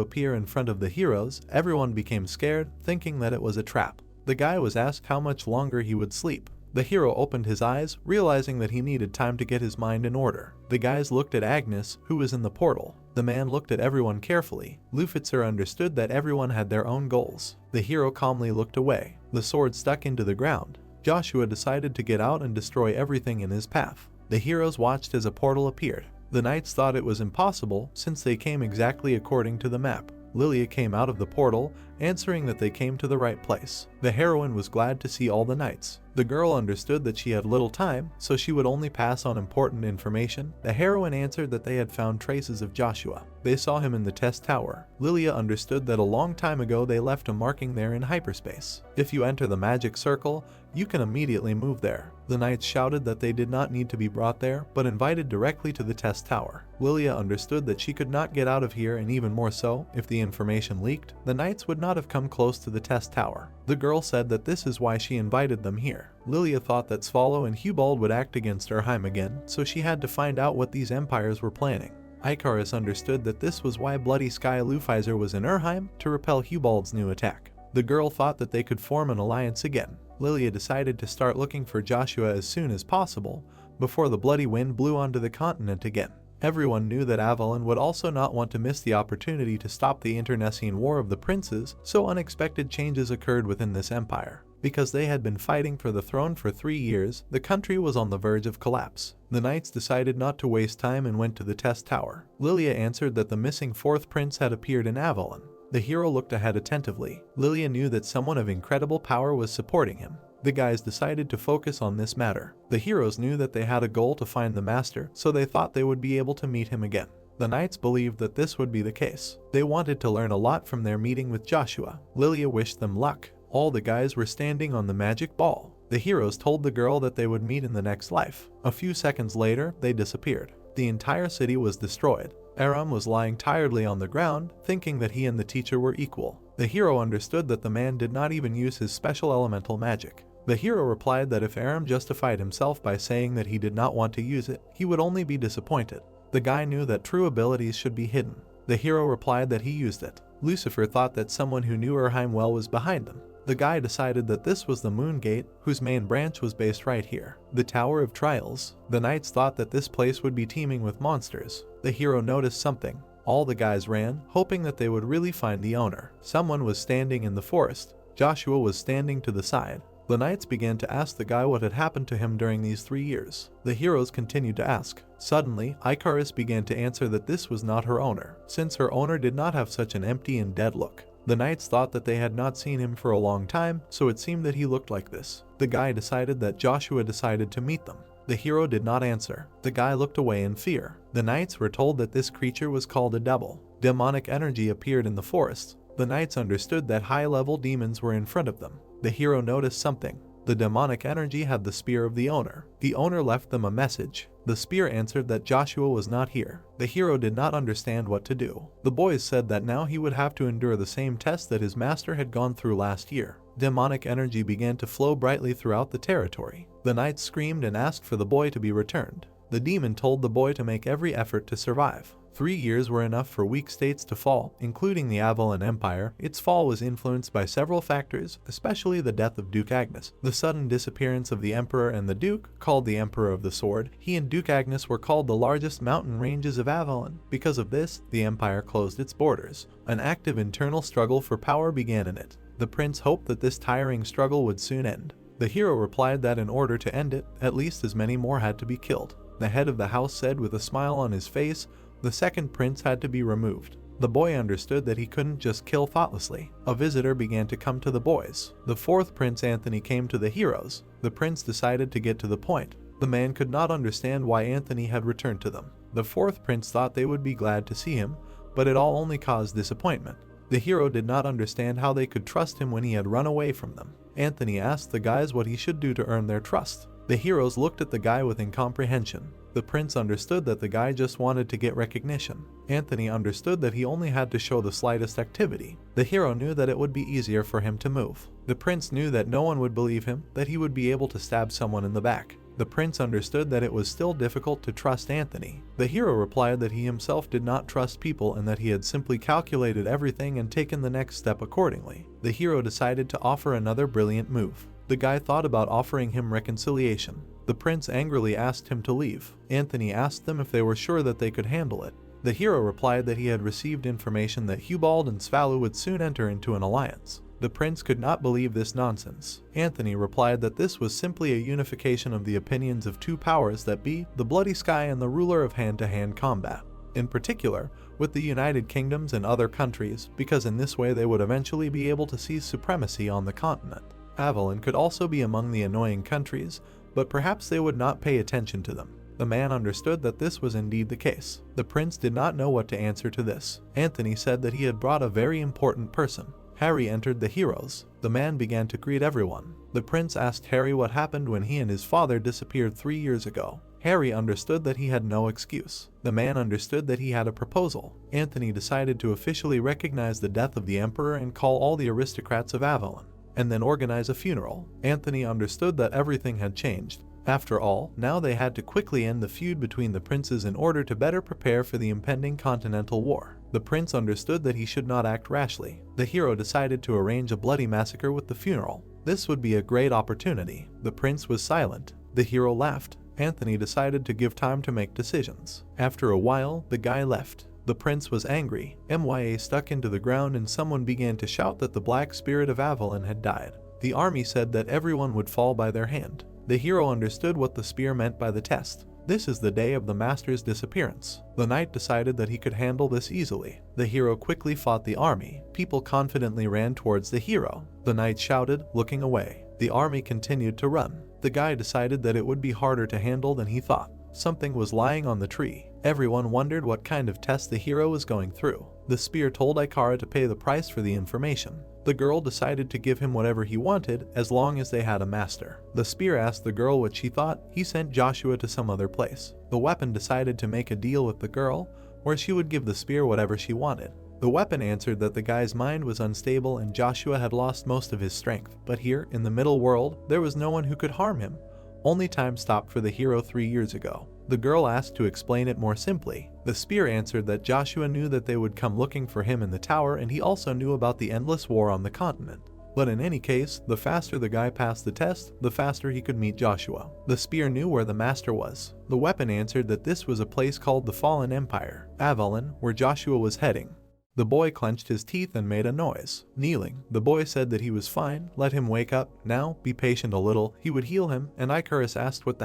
appear in front of the heroes. Everyone became scared, thinking that it was a trap. The guy was asked how much longer he would sleep. The hero opened his eyes, realizing that he needed time to get his mind in order. The guys looked at Agnes, who was in the portal. The man looked at everyone carefully. Lufitzer understood that everyone had their own goals. The hero calmly looked away. The sword stuck into the ground. Joshua decided to get out and destroy everything in his path. The heroes watched as a portal appeared. The knights thought it was impossible since they came exactly according to the map. Lilia came out of the portal, answering that they came to the right place. The heroine was glad to see all the knights. The girl understood that she had little time, so she would only pass on important information. The heroine answered that they had found traces of Joshua. They saw him in the test tower. Lilia understood that a long time ago they left a marking there in hyperspace. If you enter the magic circle, you can immediately move there. The knights shouted that they did not need to be brought there, but invited directly to the test tower. Lilia understood that she could not get out of here, and even more so, if the information leaked, the knights would not have come close to the test tower. The girl said that this is why she invited them here. Lilia thought that Svalo and Hubald would act against Urheim again, so she had to find out what these empires were planning. Icarus understood that this was why Bloody Sky Lufeiser was in Urheim, to repel Hubald's new attack. The girl thought that they could form an alliance again. Lilia decided to start looking for Joshua as soon as possible, before the bloody wind blew onto the continent again. Everyone knew that Avalon would also not want to miss the opportunity to stop the internecine war of the princes, so unexpected changes occurred within this empire. Because they had been fighting for the throne for 3 years, the country was on the verge of collapse. The knights decided not to waste time and went to the test tower. Lilia answered that the missing fourth prince had appeared in Avalon. The hero looked ahead attentively. Lilia knew that someone of incredible power was supporting him. The guys decided to focus on this matter. The heroes knew that they had a goal to find the master, so they thought they would be able to meet him again. The knights believed that this would be the case. They wanted to learn a lot from their meeting with Joshua. Lilia wished them luck. All the guys were standing on the magic ball. The heroes told the girl that they would meet in the next life. A few seconds later, they disappeared. The entire city was destroyed. Aram was lying tiredly on the ground, thinking that he and the teacher were equal. The hero understood that the man did not even use his special elemental magic. The hero replied that if Aram justified himself by saying that he did not want to use it, he would only be disappointed. The guy knew that true abilities should be hidden. The hero replied that he used it. Lucifer thought that someone who knew Urheim well was behind them. The guy decided that this was the Moon Gate, whose main branch was based right here. The Tower of Trials. The knights thought that this place would be teeming with monsters. The hero noticed something. All the guys ran, hoping that they would really find the owner. Someone was standing in the forest. Joshua was standing to the side. The knights began to ask the guy what had happened to him during these 3 years. The heroes continued to ask. Suddenly, Icarus began to answer that this was not her owner, since her owner did not have such an empty and dead look. The knights thought that they had not seen him for a long time, so it seemed that he looked like this. The guy decided that Joshua decided to meet them. The hero did not answer. The guy looked away in fear. The knights were told that this creature was called a devil. Demonic energy appeared in the forest. The knights understood that high-level demons were in front of them. The hero noticed something. The demonic energy had the spear of the owner. The owner left them a message. The spear answered that Joshua was not here. The hero did not understand what to do. The boys said that now he would have to endure the same test that his master had gone through last year. Demonic energy began to flow brightly throughout the territory. The knights screamed and asked for the boy to be returned. The demon told the boy to make every effort to survive. 3 years were enough for weak states to fall, including the Avalon Empire. Its fall was influenced by several factors, especially the death of Duke Agnes, the sudden disappearance of the Emperor and the Duke, called the Emperor of the Sword. He and Duke Agnes were called the largest mountain ranges of Avalon. Because of this, the empire closed its borders. An active internal struggle for power began in it. The prince hoped that this tiring struggle would soon end. The hero replied that in order to end it, at least as many more had to be killed. The head of the house said with a smile on his face, the second prince had to be removed. The boy understood that he couldn't just kill thoughtlessly. A visitor began to come to the boys. The fourth prince, Anthony, came to the heroes. The prince decided to get to the point. The man could not understand why Anthony had returned to them. The fourth prince thought they would be glad to see him, but it all only caused disappointment. The hero did not understand how they could trust him when he had run away from them. Anthony asked the guys what he should do to earn their trust. The heroes looked at the guy with incomprehension. The prince understood that the guy just wanted to get recognition. Anthony understood that he only had to show the slightest activity. The hero knew that it would be easier for him to move. The prince knew that no one would believe him, that he would be able to stab someone in the back. The prince understood that it was still difficult to trust Anthony. The hero replied that he himself did not trust people and that he had simply calculated everything and taken the next step accordingly. The hero decided to offer another brilliant move. The guy thought about offering him reconciliation. The prince angrily asked him to leave. Anthony asked them if they were sure that they could handle it. The hero replied that he had received information that Hubald and Svalu would soon enter into an alliance. The prince could not believe this nonsense. Anthony replied that this was simply a unification of the opinions of two powers that be, the Bloody Sky and the ruler of hand-to-hand combat. In particular, with the United Kingdoms and other countries, because in this way they would eventually be able to seize supremacy on the continent. Avalon could also be among the annoying countries, but perhaps they would not pay attention to them. The man understood that this was indeed the case. The prince did not know what to answer to this. Anthony said that he had brought a very important person. Harry entered the heroes. The man began to greet everyone. The prince asked Harry what happened when he and his father disappeared 3 years ago. Harry understood that he had no excuse. The man understood that he had a proposal. Anthony decided to officially recognize the death of the emperor and call all the aristocrats of Avalon, and then organize a funeral. Anthony understood that everything had changed. After all, now they had to quickly end the feud between the princes in order to better prepare for the impending continental war. The prince understood that he should not act rashly. The hero decided to arrange a bloody massacre with the funeral. This would be a great opportunity. The prince was silent. The hero laughed. Anthony decided to give time to make decisions. After a while, the guy left. The prince was angry. MYA stuck into the ground and someone began to shout that the black spirit of Avalon had died. The army said that everyone would fall by their hand. The hero understood what the spear meant by the test. This is the day of the master's disappearance. The knight decided that he could handle this easily. The hero quickly fought the army. People confidently ran towards the hero. The knight shouted, looking away. The army continued to run. The guy decided that it would be harder to handle than he thought. Something was lying on the tree. Everyone wondered what kind of test the hero was going through. The spear told Ikara to pay the price for the information. The girl decided to give him whatever he wanted as long as they had a master. The spear asked the girl what she thought. He sent Joshua to some other place. The weapon decided to make a deal with the girl where she would give the spear whatever she wanted. The weapon answered that the guy's mind was unstable and Joshua had lost most of his strength. But here, in the middle world, there was no one who could harm him. Only time stopped for the hero 3 years ago. The girl asked to explain it more simply. The spear answered that Joshua knew that they would come looking for him in the tower and he also knew about the endless war on the continent. But in any case, the faster the guy passed the test, the faster he could meet Joshua. The spear knew where the master was. The weapon answered that this was a place called the Fallen Empire, Avalon, where Joshua was heading. The boy clenched his teeth and made a noise. Kneeling, the boy said that he was fine, let him wake up, now, be patient a little, he would heal him, and Icarus asked what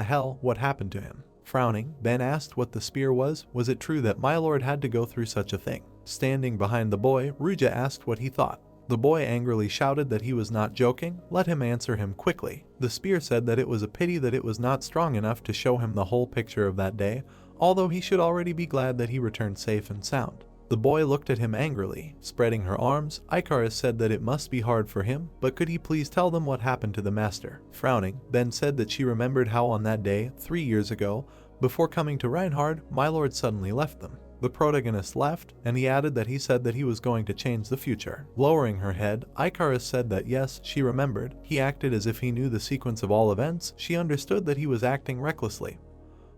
happened to him. Frowning, Ben asked what the spear was it true that my lord had to go through such a thing? Standing behind the boy, Ruja asked what he thought. The boy angrily shouted that he was not joking, let him answer him quickly. The spear said that it was a pity that it was not strong enough to show him the whole picture of that day, although he should already be glad that he returned safe and sound. The boy looked at him angrily. Spreading her arms, Icarus said that it must be hard for him, but could he please tell them what happened to the master? Frowning, Ben said that she remembered how on that day, 3 years ago, before coming to Reinhard, my lord suddenly left them. The protagonist left, and he added that he said that he was going to change the future. Lowering her head, Icarus said that yes, she remembered. He acted as if he knew the sequence of all events. She understood that he was acting recklessly,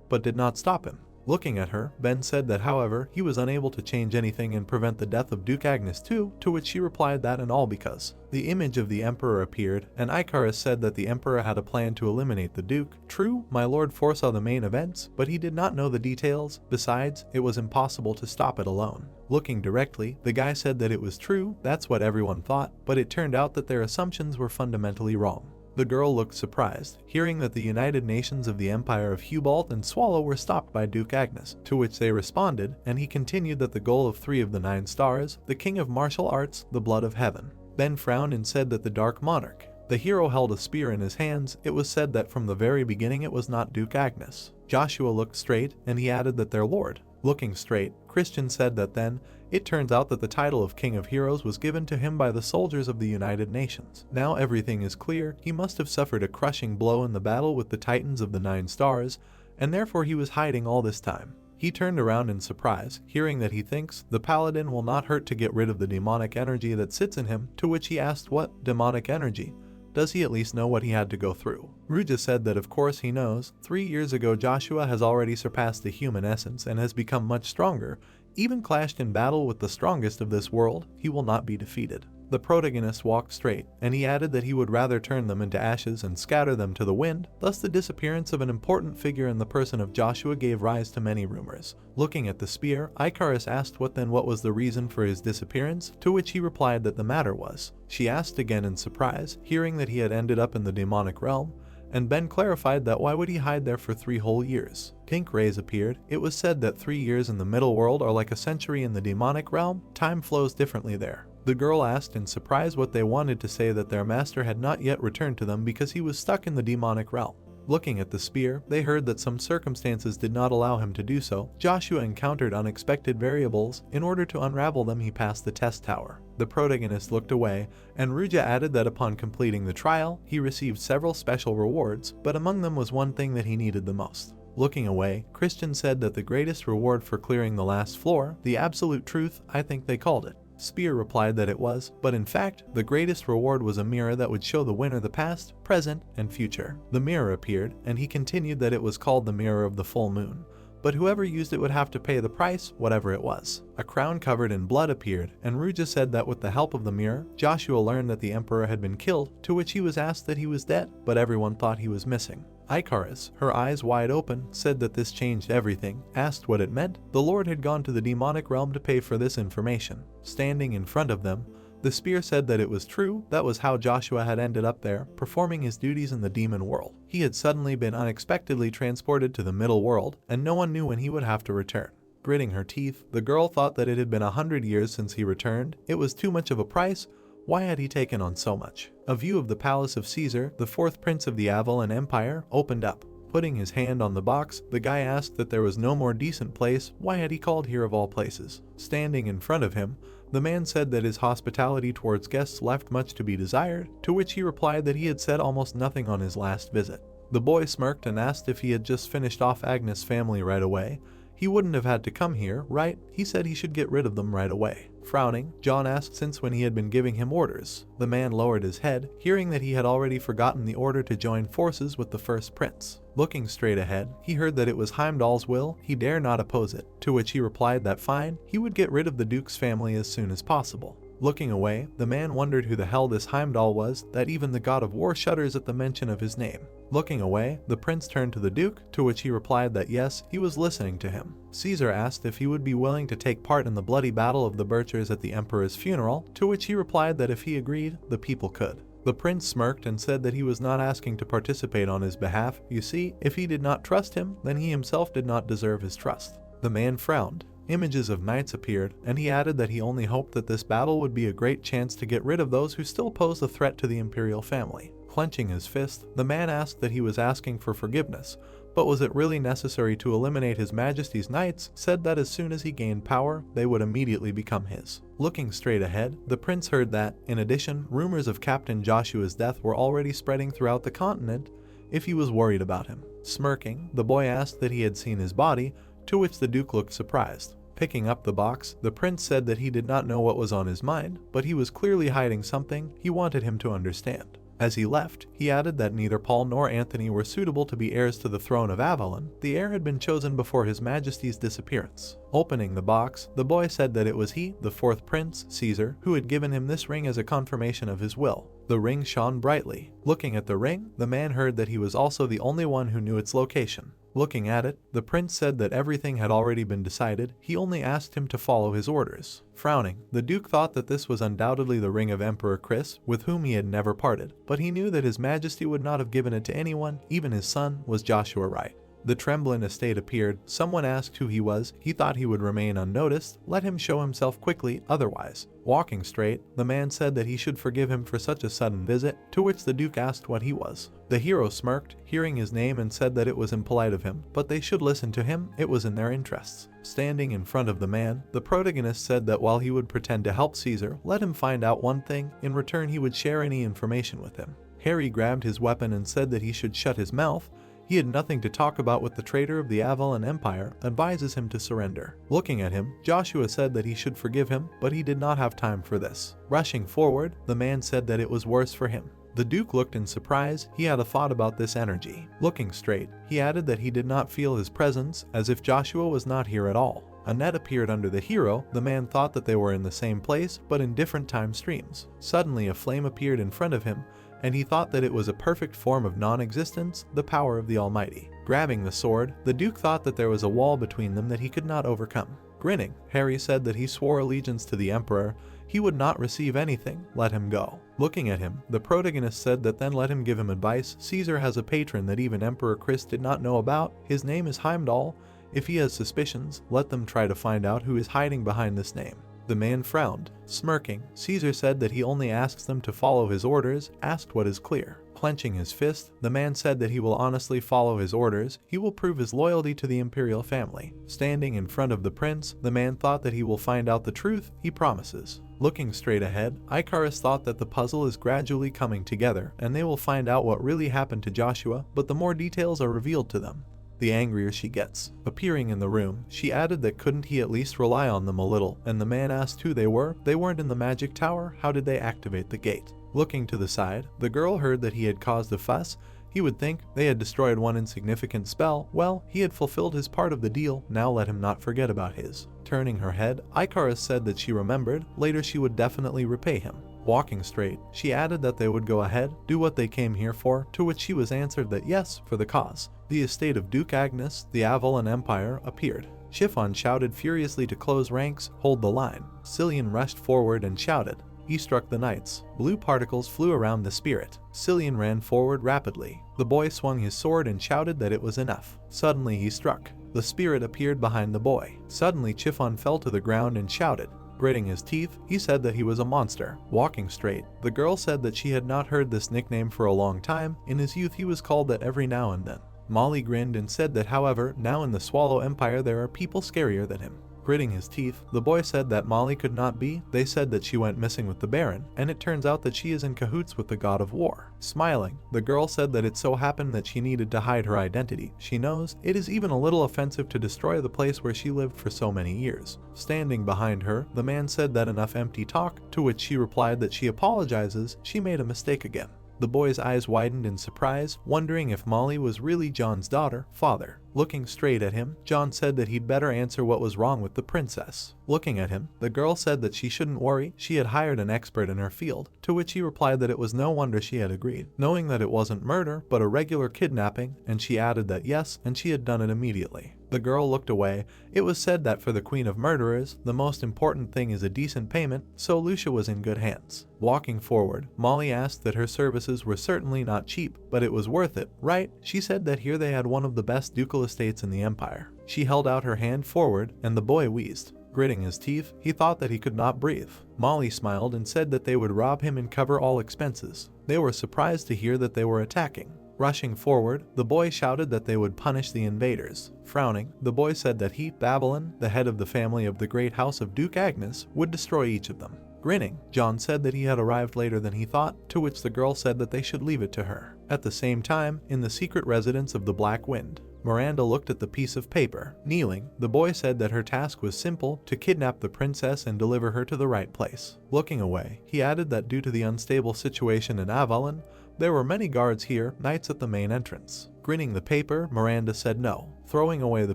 but did not stop him. Looking at her, Ben said that however, he was unable to change anything and prevent the death of Duke Agnes too, to which she replied that and all because the image of the Emperor appeared, and Icarus said that the Emperor had a plan to eliminate the Duke. True, my lord foresaw the main events, but he did not know the details. Besides, it was impossible to stop it alone. Looking directly, the guy said that it was true, that's what everyone thought, but it turned out that their assumptions were fundamentally wrong. The girl looked surprised, hearing that the United Nations of the Empire of Hubalt and Swallow were stopped by Duke Agnes, to which they responded, and he continued that the goal of 3 of the 9 stars, the King of Martial Arts, the Blood of Heaven. Ben frowned and said that the Dark Monarch. The hero held a spear in his hands. It was said that from the very beginning it was not Duke Agnes. Joshua looked straight, and he added that their lord. Looking straight, Christian said that then, it turns out that the title of King of Heroes was given to him by the soldiers of the United Nations. Now everything is clear. He must have suffered a crushing blow in the battle with the Titans of the 9 stars, and therefore he was hiding all this time. He turned around in surprise, hearing that he thinks the paladin will not hurt to get rid of the demonic energy that sits in him, to which he asked what demonic energy. Does he at least know what he had to go through? Ruja said that of course he knows. 3 years ago Joshua has already surpassed the human essence and has become much stronger. Even clashed in battle with the strongest of this world, he will not be defeated. The protagonist walked straight, and he added that he would rather turn them into ashes and scatter them to the wind. Thus the disappearance of an important figure in the person of Joshua gave rise to many rumors. Looking at the spear, Icarus asked what was the reason for his disappearance, to which he replied that the matter was. She asked again in surprise, hearing that he had ended up in the demonic realm, and Ben clarified that why would he hide there for 3 whole years. Pink rays appeared. It was said that 3 years in the middle world are like a century in the demonic realm. Time flows differently there. The girl asked in surprise what they wanted to say that their master had not yet returned to them because he was stuck in the demonic realm. Looking at the spear, they heard that some circumstances did not allow him to do so. Joshua encountered unexpected variables. In order to unravel them, he passed the test tower. The protagonist looked away, and Ruja added that upon completing the trial, he received several special rewards, but among them was one thing that he needed the most. Looking away, Christian said that the greatest reward for clearing the last floor, the absolute truth, I think they called it. Spear replied that it was, but in fact, the greatest reward was a mirror that would show the winner the past, present, and future. The mirror appeared, and he continued that it was called the Mirror of the Full Moon, but whoever used it would have to pay the price, whatever it was. A crown covered in blood appeared, and Ruja said that with the help of the mirror, Joshua learned that the emperor had been killed, to which he was asked that he was dead, but everyone thought he was missing. Icarus, her eyes wide open, said that this changed everything, asked what it meant. The Lord had gone to the demonic realm to pay for this information. Standing in front of them, the spear said that it was true. That was how Joshua had ended up there, performing his duties in the demon world. He had suddenly been unexpectedly transported to the middle world, and no one knew when he would have to return. Gritting her teeth, the girl thought that it had been 100 years since he returned. It was too much of a price. Why had he taken on so much? A view of the palace of Caesar, the 4th prince of the Avalon Empire, opened up. Putting his hand on the box, the guy asked that there was no more decent place. Why had he called here of all places? Standing in front of him, the man said that his hospitality towards guests left much to be desired, to which he replied that he had said almost nothing on his last visit. The boy smirked and asked if he had just finished off Agnes' family right away. He wouldn't have had to come here, right? He said he should get rid of them right away. Frowning, John asked since when he had been giving him orders. The man lowered his head, hearing that he had already forgotten the order to join forces with the 1st prince. Looking straight ahead, he heard that it was Heimdall's will. He dare not oppose it, to which he replied that fine, he would get rid of the Duke's family as soon as possible. Looking away, the man wondered who the hell this Heimdall was, that even the god of war shudders at the mention of his name. Looking away, the prince turned to the Duke, to which he replied that yes, he was listening to him. Caesar asked if he would be willing to take part in the bloody battle of the Birchers at the emperor's funeral, to which he replied that if he agreed, the people could. The prince smirked and said that he was not asking to participate on his behalf. You see, if he did not trust him, then he himself did not deserve his trust. The man frowned. Images of knights appeared, and he added that he only hoped that this battle would be a great chance to get rid of those who still pose a threat to the imperial family. Clenching his fist, the man asked that he was asking for forgiveness, But was it really necessary to eliminate His Majesty's knights? Said that as soon as he gained power, they would immediately become his. Looking straight ahead, the prince heard that, in addition, rumors of Captain Joshua's death were already spreading throughout the continent. If he was worried about him. Smirking, the boy asked that he had seen his body, to which the Duke looked surprised. Picking up the box, the prince said that he did not know what was on his mind, but he was clearly hiding something. He wanted him to understand. As he left, he added that neither Paul nor Anthony were suitable to be heirs to the throne of Avalon. The heir had been chosen before His Majesty's disappearance. Opening the box, the boy said that it was he, the fourth prince, Caesar, who had given him this ring as a confirmation of his will. The ring shone brightly. Looking at the ring, the man heard that he was also the only one who knew its location. Looking at it, the prince said that everything had already been decided. He only asked him to follow his orders. Frowning, the Duke thought that this was undoubtedly the ring of Emperor Chris, with whom he had never parted, but he knew that His Majesty would not have given it to anyone, even his son. Was Joshua right? The Tremblin estate appeared. Someone asked who he was. He thought he would remain unnoticed. Let him show himself quickly, otherwise. Walking straight, the man said that he should forgive him for such a sudden visit, to which the Duke asked what he was. The hero smirked, hearing his name, and said that it was impolite of him, but they should listen to him. It was in their interests. Standing in front of the man, the protagonist said that while he would pretend to help Caesar, let him find out one thing. In return, he would share any information with him. Harry grabbed his weapon and said that he should shut his mouth. He had nothing to talk about with the traitor of the Avalon Empire, advises him to surrender. Looking at him, Joshua said that he should forgive him, but he did not have time for this. Rushing forward, the man said that it was worse for him. The Duke looked in surprise. He had a thought about this energy. Looking straight, he added that he did not feel his presence, as if Joshua was not here at all. A net appeared under the hero. The man thought that they were in the same place, but in different time streams. Suddenly a flame appeared in front of him, and he thought that it was a perfect form of non-existence, the power of the Almighty. Grabbing the sword, the Duke thought that there was a wall between them that he could not overcome. Grinning, Harry said that he swore allegiance to the Emperor. He would not receive anything. Let him go. Looking at him, the protagonist said that then let him give him advice. Caesar has a patron that even Emperor Chris did not know about. His name is Heimdall. If he has suspicions, let them try to find out who is hiding behind this name. The man frowned. Smirking, Caesar said that he only asks them to follow his orders. Asked what is clear. Clenching his fist, the man said that he will honestly follow his orders. He will prove his loyalty to the imperial family. Standing in front of the prince, the man thought that he will find out the truth. He promises. Looking straight ahead, Icarus thought that the puzzle is gradually coming together, and they will find out what really happened to Joshua, but the more details are revealed to them, the angrier she gets. Appearing in the room, she added that couldn't he at least rely on them a little, and the man asked who they were. They weren't in the magic tower. How did they activate the gate? Looking to the side, the girl heard that he had caused a fuss. He would think they had destroyed one insignificant spell. Well, he had fulfilled his part of the deal. Now let him not forget about his. Turning her head, Icarus said that she remembered. Later she would definitely repay him. Walking straight, she added that they would go ahead, do what they came here for, to which she was answered that yes, for the cause. The estate of Duke Agnes, the Avalon Empire, appeared. Chiffon shouted furiously to close ranks, hold the line. Cillian rushed forward and shouted. He struck the knights. Blue particles flew around the spirit. Cillian ran forward rapidly. The boy swung his sword and shouted that it was enough. Suddenly he struck. The spirit appeared behind the boy. Suddenly Chiffon fell to the ground and shouted. Gritting his teeth, he said that he was a monster. Walking straight, the girl said that she had not heard this nickname for a long time. In his youth he was called that every now and then. Molly grinned and said that however, now in the Swallow Empire there are people scarier than him. Gritting his teeth, the boy said that Molly could not be. They said that she went missing with the Baron, and it turns out that she is in cahoots with the god of war. Smiling, the girl said that it so happened that she needed to hide her identity. She knows it is even a little offensive to destroy the place where she lived for so many years. Standing behind her, the man said that enough empty talk, to which she replied that she apologizes. She made a mistake again. The boy's eyes widened in surprise, wondering if Molly was really John's daughter. Father. Looking straight at him, John said that he'd better answer what was wrong with the princess. Looking at him, the girl said that she shouldn't worry. She had hired an expert in her field, to which he replied that it was no wonder she had agreed, knowing that it wasn't murder, but a regular kidnapping, and she added that yes, and she had done it immediately. The girl looked away. It was said that for the queen of murderers, the most important thing is a decent payment, so Lucia was in good hands. Walking forward, Molly asked that her services were certainly not cheap, but it was worth it, right? She said that here they had one of the best ducal estates in the empire. She held out her hand forward, and the boy wheezed. Gritting his teeth, he thought that he could not breathe. Molly smiled and said that they would rob him and cover all expenses. They were surprised to hear that they were attacking. Rushing forward, the boy shouted that they would punish the invaders. Frowning, the boy said that he, Babylon, the head of the family of the great house of Duke Agnes, would destroy each of them. Grinning, John said that he had arrived later than he thought, to which the girl said that they should leave it to her. At the same time, in the secret residence of the Black Wind, Miranda looked at the piece of paper. Kneeling, the boy said that her task was simple, to kidnap the princess and deliver her to the right place. Looking away, he added that due to the unstable situation in Avalon, there were many guards here, knights at the main entrance. Grinning the paper, Miranda said no. Throwing away the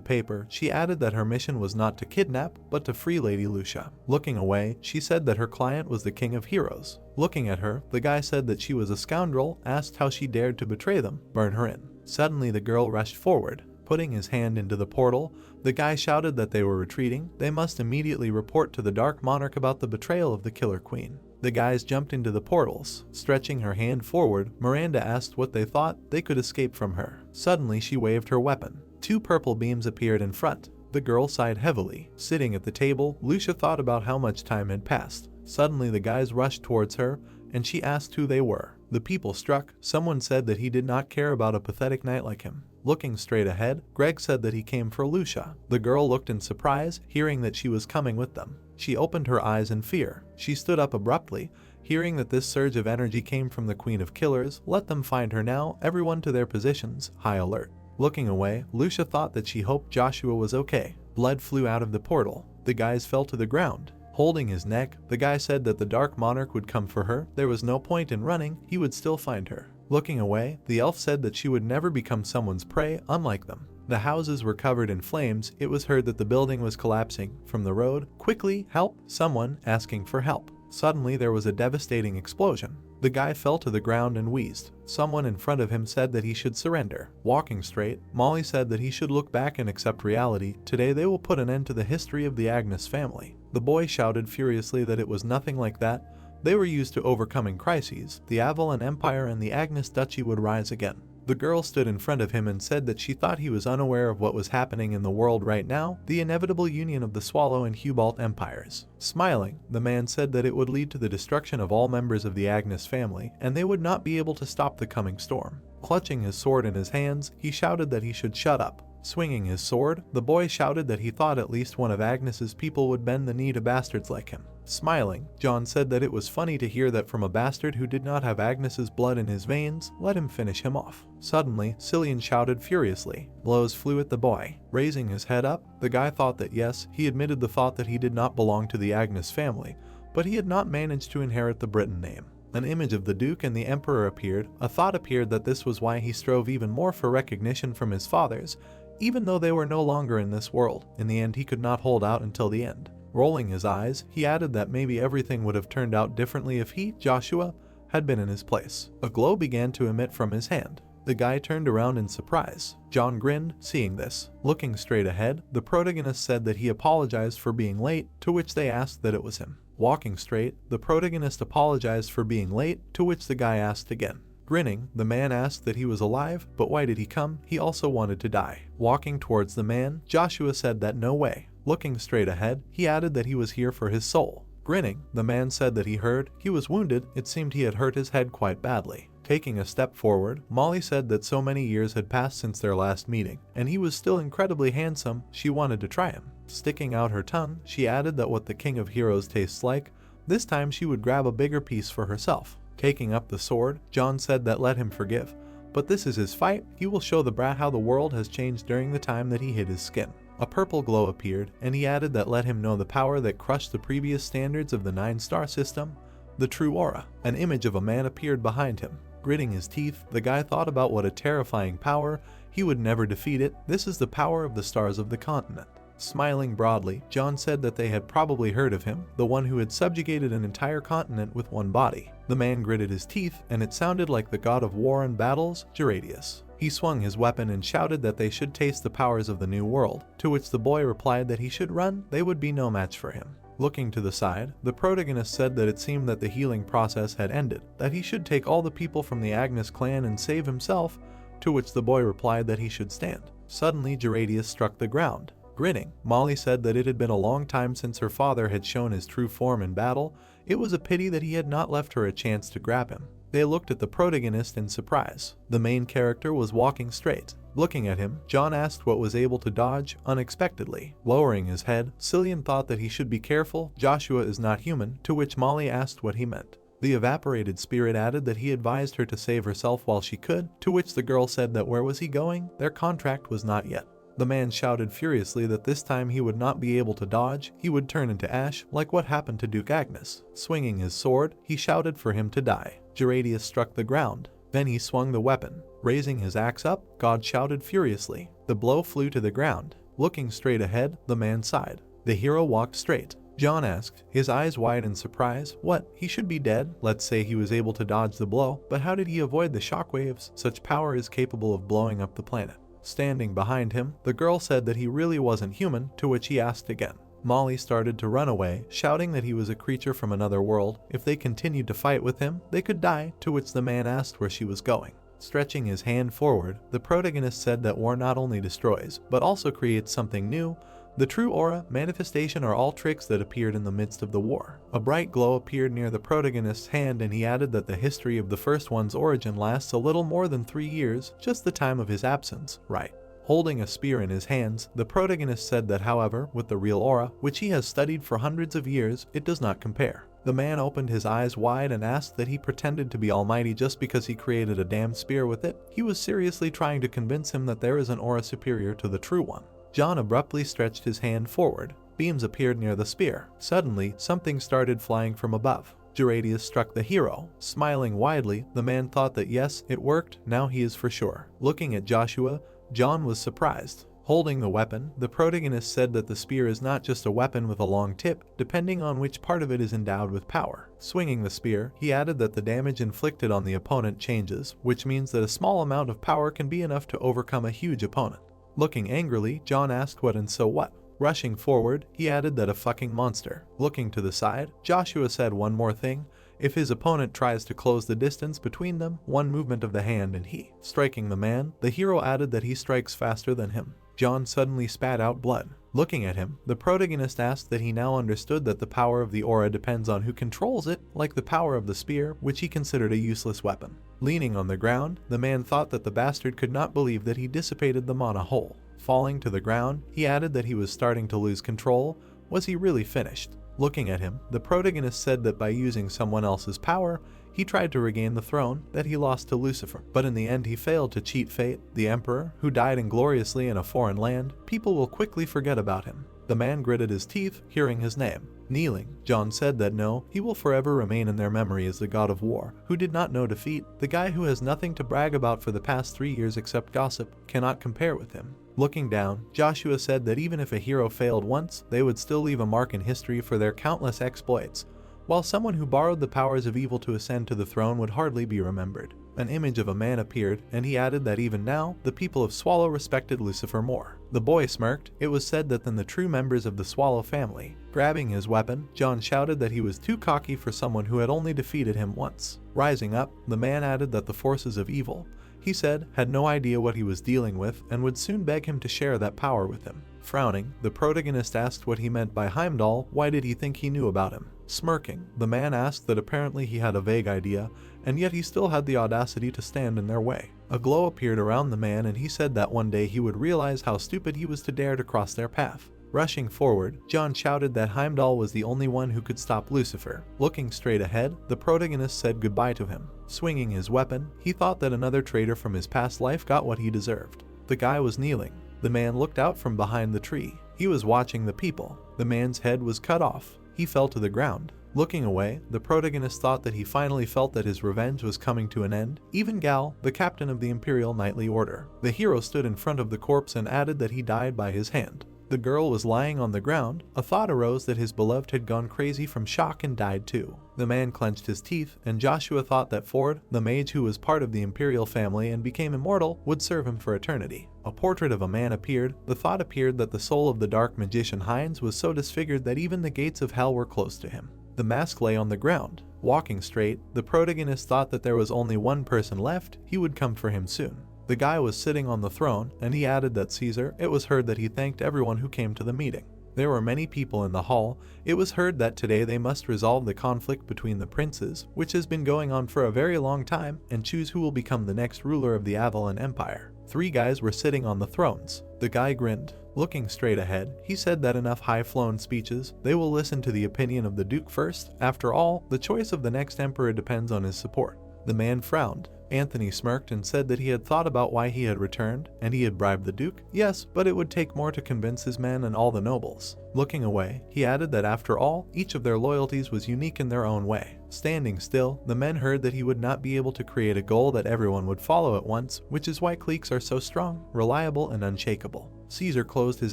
paper, she added that her mission was not to kidnap, but to free Lady Lucia. Looking away, she said that her client was the King of Heroes. Looking at her, the guy said that she was a scoundrel, asked how she dared to betray them, burn her in. Suddenly the girl rushed forward. Putting his hand into the portal, the guy shouted that they were retreating. They must immediately report to the Dark Monarch about the betrayal of the Killer Queen. The guys jumped into the portals. Stretching her hand forward, Miranda asked what they thought they could escape from her. Suddenly she waved her weapon. 2 purple beams appeared in front. The girl sighed heavily. Sitting at the table, Lucia thought about how much time had passed. Suddenly the guys rushed towards her, and she asked who they were. The people struck. Someone said that he did not care about a pathetic knight like him. Looking straight ahead, Greg said that he came for Lucia. The girl looked in surprise, hearing that she was coming with them. She opened her eyes in fear. She stood up abruptly, hearing that this surge of energy came from the Queen of Killers. Let them find her now, everyone to their positions, high alert. Looking away, Lucia thought that she hoped Joshua was okay. Blood flew out of the portal. The guys fell to the ground. Holding his neck, the guy said that the Dark Monarch would come for her. There was no point in running, he would still find her. Looking away, the elf said that she would never become someone's prey, unlike them. The houses were covered in flames. It was heard that the building was collapsing. From the road, quickly, help, someone asking for help. Suddenly there was a devastating explosion. The guy fell to the ground and wheezed. Someone in front of him said that he should surrender. Walking straight, Molly said that he should look back and accept reality. Today they will put an end to the history of the Agnes family. The boy shouted furiously that it was nothing like that. They were used to overcoming crises. The Avalon Empire and the Agnes Duchy would rise again. The girl stood in front of him and said that she thought he was unaware of what was happening in the world right now, the inevitable union of the Swallow and Hubalt empires. Smiling, the man said that it would lead to the destruction of all members of the Agnes family, and they would not be able to stop the coming storm. Clutching his sword in his hands, he shouted that he should shut up. Swinging his sword, the boy shouted that he thought at least one of Agnes's people would bend the knee to bastards like him. Smiling, John said that it was funny to hear that from a bastard who did not have Agnes's blood in his veins. Let him finish him off. Suddenly, Cillian shouted furiously. Blows flew at the boy. Raising his head up, the guy thought that yes, he admitted the thought that he did not belong to the Agnes family, but he had not managed to inherit the Britain name. An image of the Duke and the Emperor appeared. A thought appeared that this was why he strove even more for recognition from his fathers, even though they were no longer in this world. In the end, he could not hold out until the end. Rolling his eyes, he added that maybe everything would have turned out differently if he, Joshua, had been in his place. A glow began to emit from his hand. The guy turned around in surprise. John grinned, seeing this. Looking straight ahead, the protagonist said that he apologized for being late, to which they asked that it was him. Walking straight, the protagonist apologized for being late, to which the guy asked again. Grinning, the man asked that he was alive, but why did he come? He also wanted to die. Walking towards the man, Joshua said that no way. Looking straight ahead, he added that he was here for his soul. Grinning, the man said that he heard he was wounded. It seemed he had hurt his head quite badly. Taking a step forward, Molly said that so many years had passed since their last meeting, and he was still incredibly handsome. She wanted to try him. Sticking out her tongue, she added that what the King of Heroes tastes like. This time she would grab a bigger piece for herself. Taking up the sword, John said that let him forgive. But this is his fight. He will show the brat how the world has changed during the time that he hid his skin. A purple glow appeared, and he added that let him know the power that crushed the previous standards of the 9-star system, the true aura. An image of a man appeared behind him. Gritting his teeth, the guy thought about what a terrifying power. He would never defeat it. This is the power of the stars of the continent. Smiling broadly, John said that they had probably heard of him, the one who had subjugated an entire continent with one body. The man gritted his teeth, and it sounded like the god of war and battles, Geradius. He swung his weapon and shouted that they should taste the powers of the new world, to which the boy replied that he should run. They would be no match for him. Looking to the side, the protagonist said that it seemed that the healing process had ended, that he should take all the people from the Agnes clan and save himself, to which the boy replied that he should stand. Suddenly Geradius struck the ground. Grinning, Molly said that it had been a long time since her father had shown his true form in battle. It was a pity that he had not left her a chance to grab him. They looked at the protagonist in surprise. The main character was walking straight. Looking at him, John asked what was able to dodge unexpectedly. Lowering his head, Cillian thought that he should be careful. Joshua is not human, to which Molly asked what he meant. The evaporated spirit added that he advised her to save herself while she could, to which the girl said that where was he going? Their contract was not yet. The man shouted furiously that this time he would not be able to dodge, he would turn into ash, like what happened to Duke Agnes. Swinging his sword, he shouted for him to die. Geradius struck the ground. Then he swung the weapon. Raising his axe up, God shouted furiously. The blow flew to the ground. Looking straight ahead, the man sighed. The hero walked straight. John asked, his eyes wide in surprise, what, he should be dead? Let's say he was able to dodge the blow, but how did he avoid the shockwaves? Such power is capable of blowing up the planet. Standing behind him, the girl said that he really wasn't human, to which he asked again. Molly started to run away, shouting that he was a creature from another world. If they continued to fight with him, they could die, to which the man asked where she was going. Stretching his hand forward, the protagonist said that war not only destroys, but also creates something new. The true aura, manifestation are all tricks that appeared in the midst of the war. A bright glow appeared near the protagonist's hand and he added that the history of the first one's origin lasts a little more than 3 years, just the time of his absence, right? Holding a spear in his hands, the protagonist said that however, with the real aura, which he has studied for hundreds of years, it does not compare. The man opened his eyes wide and asked that he pretended to be almighty just because he created a damn spear with it. He was seriously trying to convince him that there is an aura superior to the true one. John abruptly stretched his hand forward. Beams appeared near the spear. Suddenly, something started flying from above. Geradius struck the hero. Smiling widely, the man thought that yes, it worked, now he is for sure. Looking at Joshua, John was surprised. Holding the weapon, the protagonist said that the spear is not just a weapon with a long tip, depending on which part of it is endowed with power. Swinging the spear, he added that the damage inflicted on the opponent changes, which means that a small amount of power can be enough to overcome a huge opponent. Looking angrily, John asked what and so what. Rushing forward, he added that a fucking monster. Looking to the side, Joshua said one more thing. If his opponent tries to close the distance between them, one movement of the hand and he. Striking the man, the hero added that he strikes faster than him. John suddenly spat out blood. Looking at him, the protagonist asked that he now understood that the power of the aura depends on who controls it, like the power of the spear, which he considered a useless weapon. Leaning on the ground, the man thought that the bastard could not believe that he dissipated them on a whole. Falling to the ground, he added that he was starting to lose control. Was he really finished? Looking at him, the protagonist said that by using someone else's power, he tried to regain the throne that he lost to Lucifer, but in the end he failed to cheat fate. The emperor, who died ingloriously in a foreign land, people will quickly forget about him. The man gritted his teeth, hearing his name. Kneeling, John said that no, he will forever remain in their memory as the god of war, who did not know defeat. The guy who has nothing to brag about for the past 3 years except gossip cannot compare with him. Looking down, Joshua said that even if a hero failed once, they would still leave a mark in history for their countless exploits, while someone who borrowed the powers of evil to ascend to the throne would hardly be remembered. An image of a man appeared, and he added that even now, the people of Swallow respected Lucifer more. The boy smirked. It was said that than the true members of the Swallow family. Grabbing his weapon, John shouted that he was too cocky for someone who had only defeated him once. Rising up, the man added that the forces of evil, he said, had no idea what he was dealing with and would soon beg him to share that power with him. Frowning, the protagonist asked what he meant by Heimdall. Why did he think he knew about him? Smirking, the man asked that apparently he had a vague idea, and yet he still had the audacity to stand in their way. A glow appeared around the man and he said that one day he would realize how stupid he was to dare to cross their path. Rushing forward, John shouted that Heimdall was the only one who could stop Lucifer. Looking straight ahead, the protagonist said goodbye to him. Swinging his weapon, he thought that another traitor from his past life got what he deserved. The guy was kneeling. The man looked out from behind the tree. He was watching the people. The man's head was cut off. He fell to the ground. Looking away, the protagonist thought that he finally felt that his revenge was coming to an end. Even Gal, the captain of the Imperial Knightly Order. The hero stood in front of the corpse and added that he died by his hand. The girl was lying on the ground. A thought arose that his beloved had gone crazy from shock and died too. The man clenched his teeth, and Joshua thought that Ford, the mage who was part of the Imperial family and became immortal, would serve him for eternity. A portrait of a man appeared. The thought appeared that the soul of the dark magician Hines was so disfigured that even the gates of hell were close to him. The mask lay on the ground. Walking straight, the protagonist thought that there was only one person left. He would come for him soon. The guy was sitting on the throne, and he added that Caesar, it was heard that he thanked everyone who came to the meeting. There were many people in the hall. It was heard that today they must resolve the conflict between the princes, which has been going on for a very long time, and choose who will become the next ruler of the Avalon Empire. 3 guys were sitting on the thrones. The guy grinned. Looking straight ahead, he said that enough high-flown speeches, they will listen to the opinion of the Duke first. After all, the choice of the next emperor depends on his support. The man frowned. Anthony smirked and said that he had thought about why he had returned, and he had bribed the Duke. Yes, but it would take more to convince his men and all the nobles. Looking away, he added that after all, each of their loyalties was unique in their own way. Standing still, the men heard that he would not be able to create a goal that everyone would follow at once, which is why cliques are so strong, reliable, and unshakable. Caesar closed his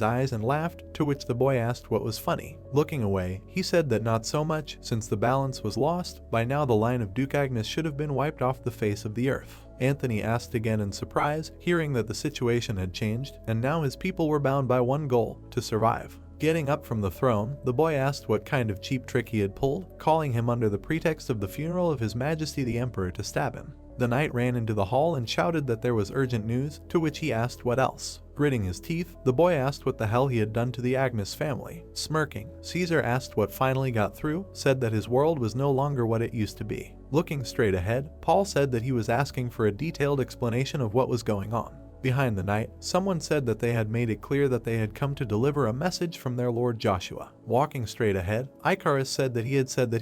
eyes and laughed, to which the boy asked what was funny. Looking away, he said that not so much, since the balance was lost. By now the line of Duke Agnes should have been wiped off the face of the earth. Anthony asked again in surprise, hearing that the situation had changed, and now his people were bound by one goal: to survive. Getting up from the throne, the boy asked what kind of cheap trick he had pulled, calling him under the pretext of the funeral of His Majesty the Emperor to stab him. The knight ran into the hall and shouted that there was urgent news, to which he asked what else. Gritting his teeth, the boy asked what the hell he had done to the Agnes family. Smirking, Caesar asked what finally got through, said that his world was no longer what it used to be. Looking straight ahead, Paul said that he was asking for a detailed explanation of what was going on. Behind the knight, someone said that they had made it clear that they had come to deliver a message from their lord Joshua. Walking straight ahead, Icarus said that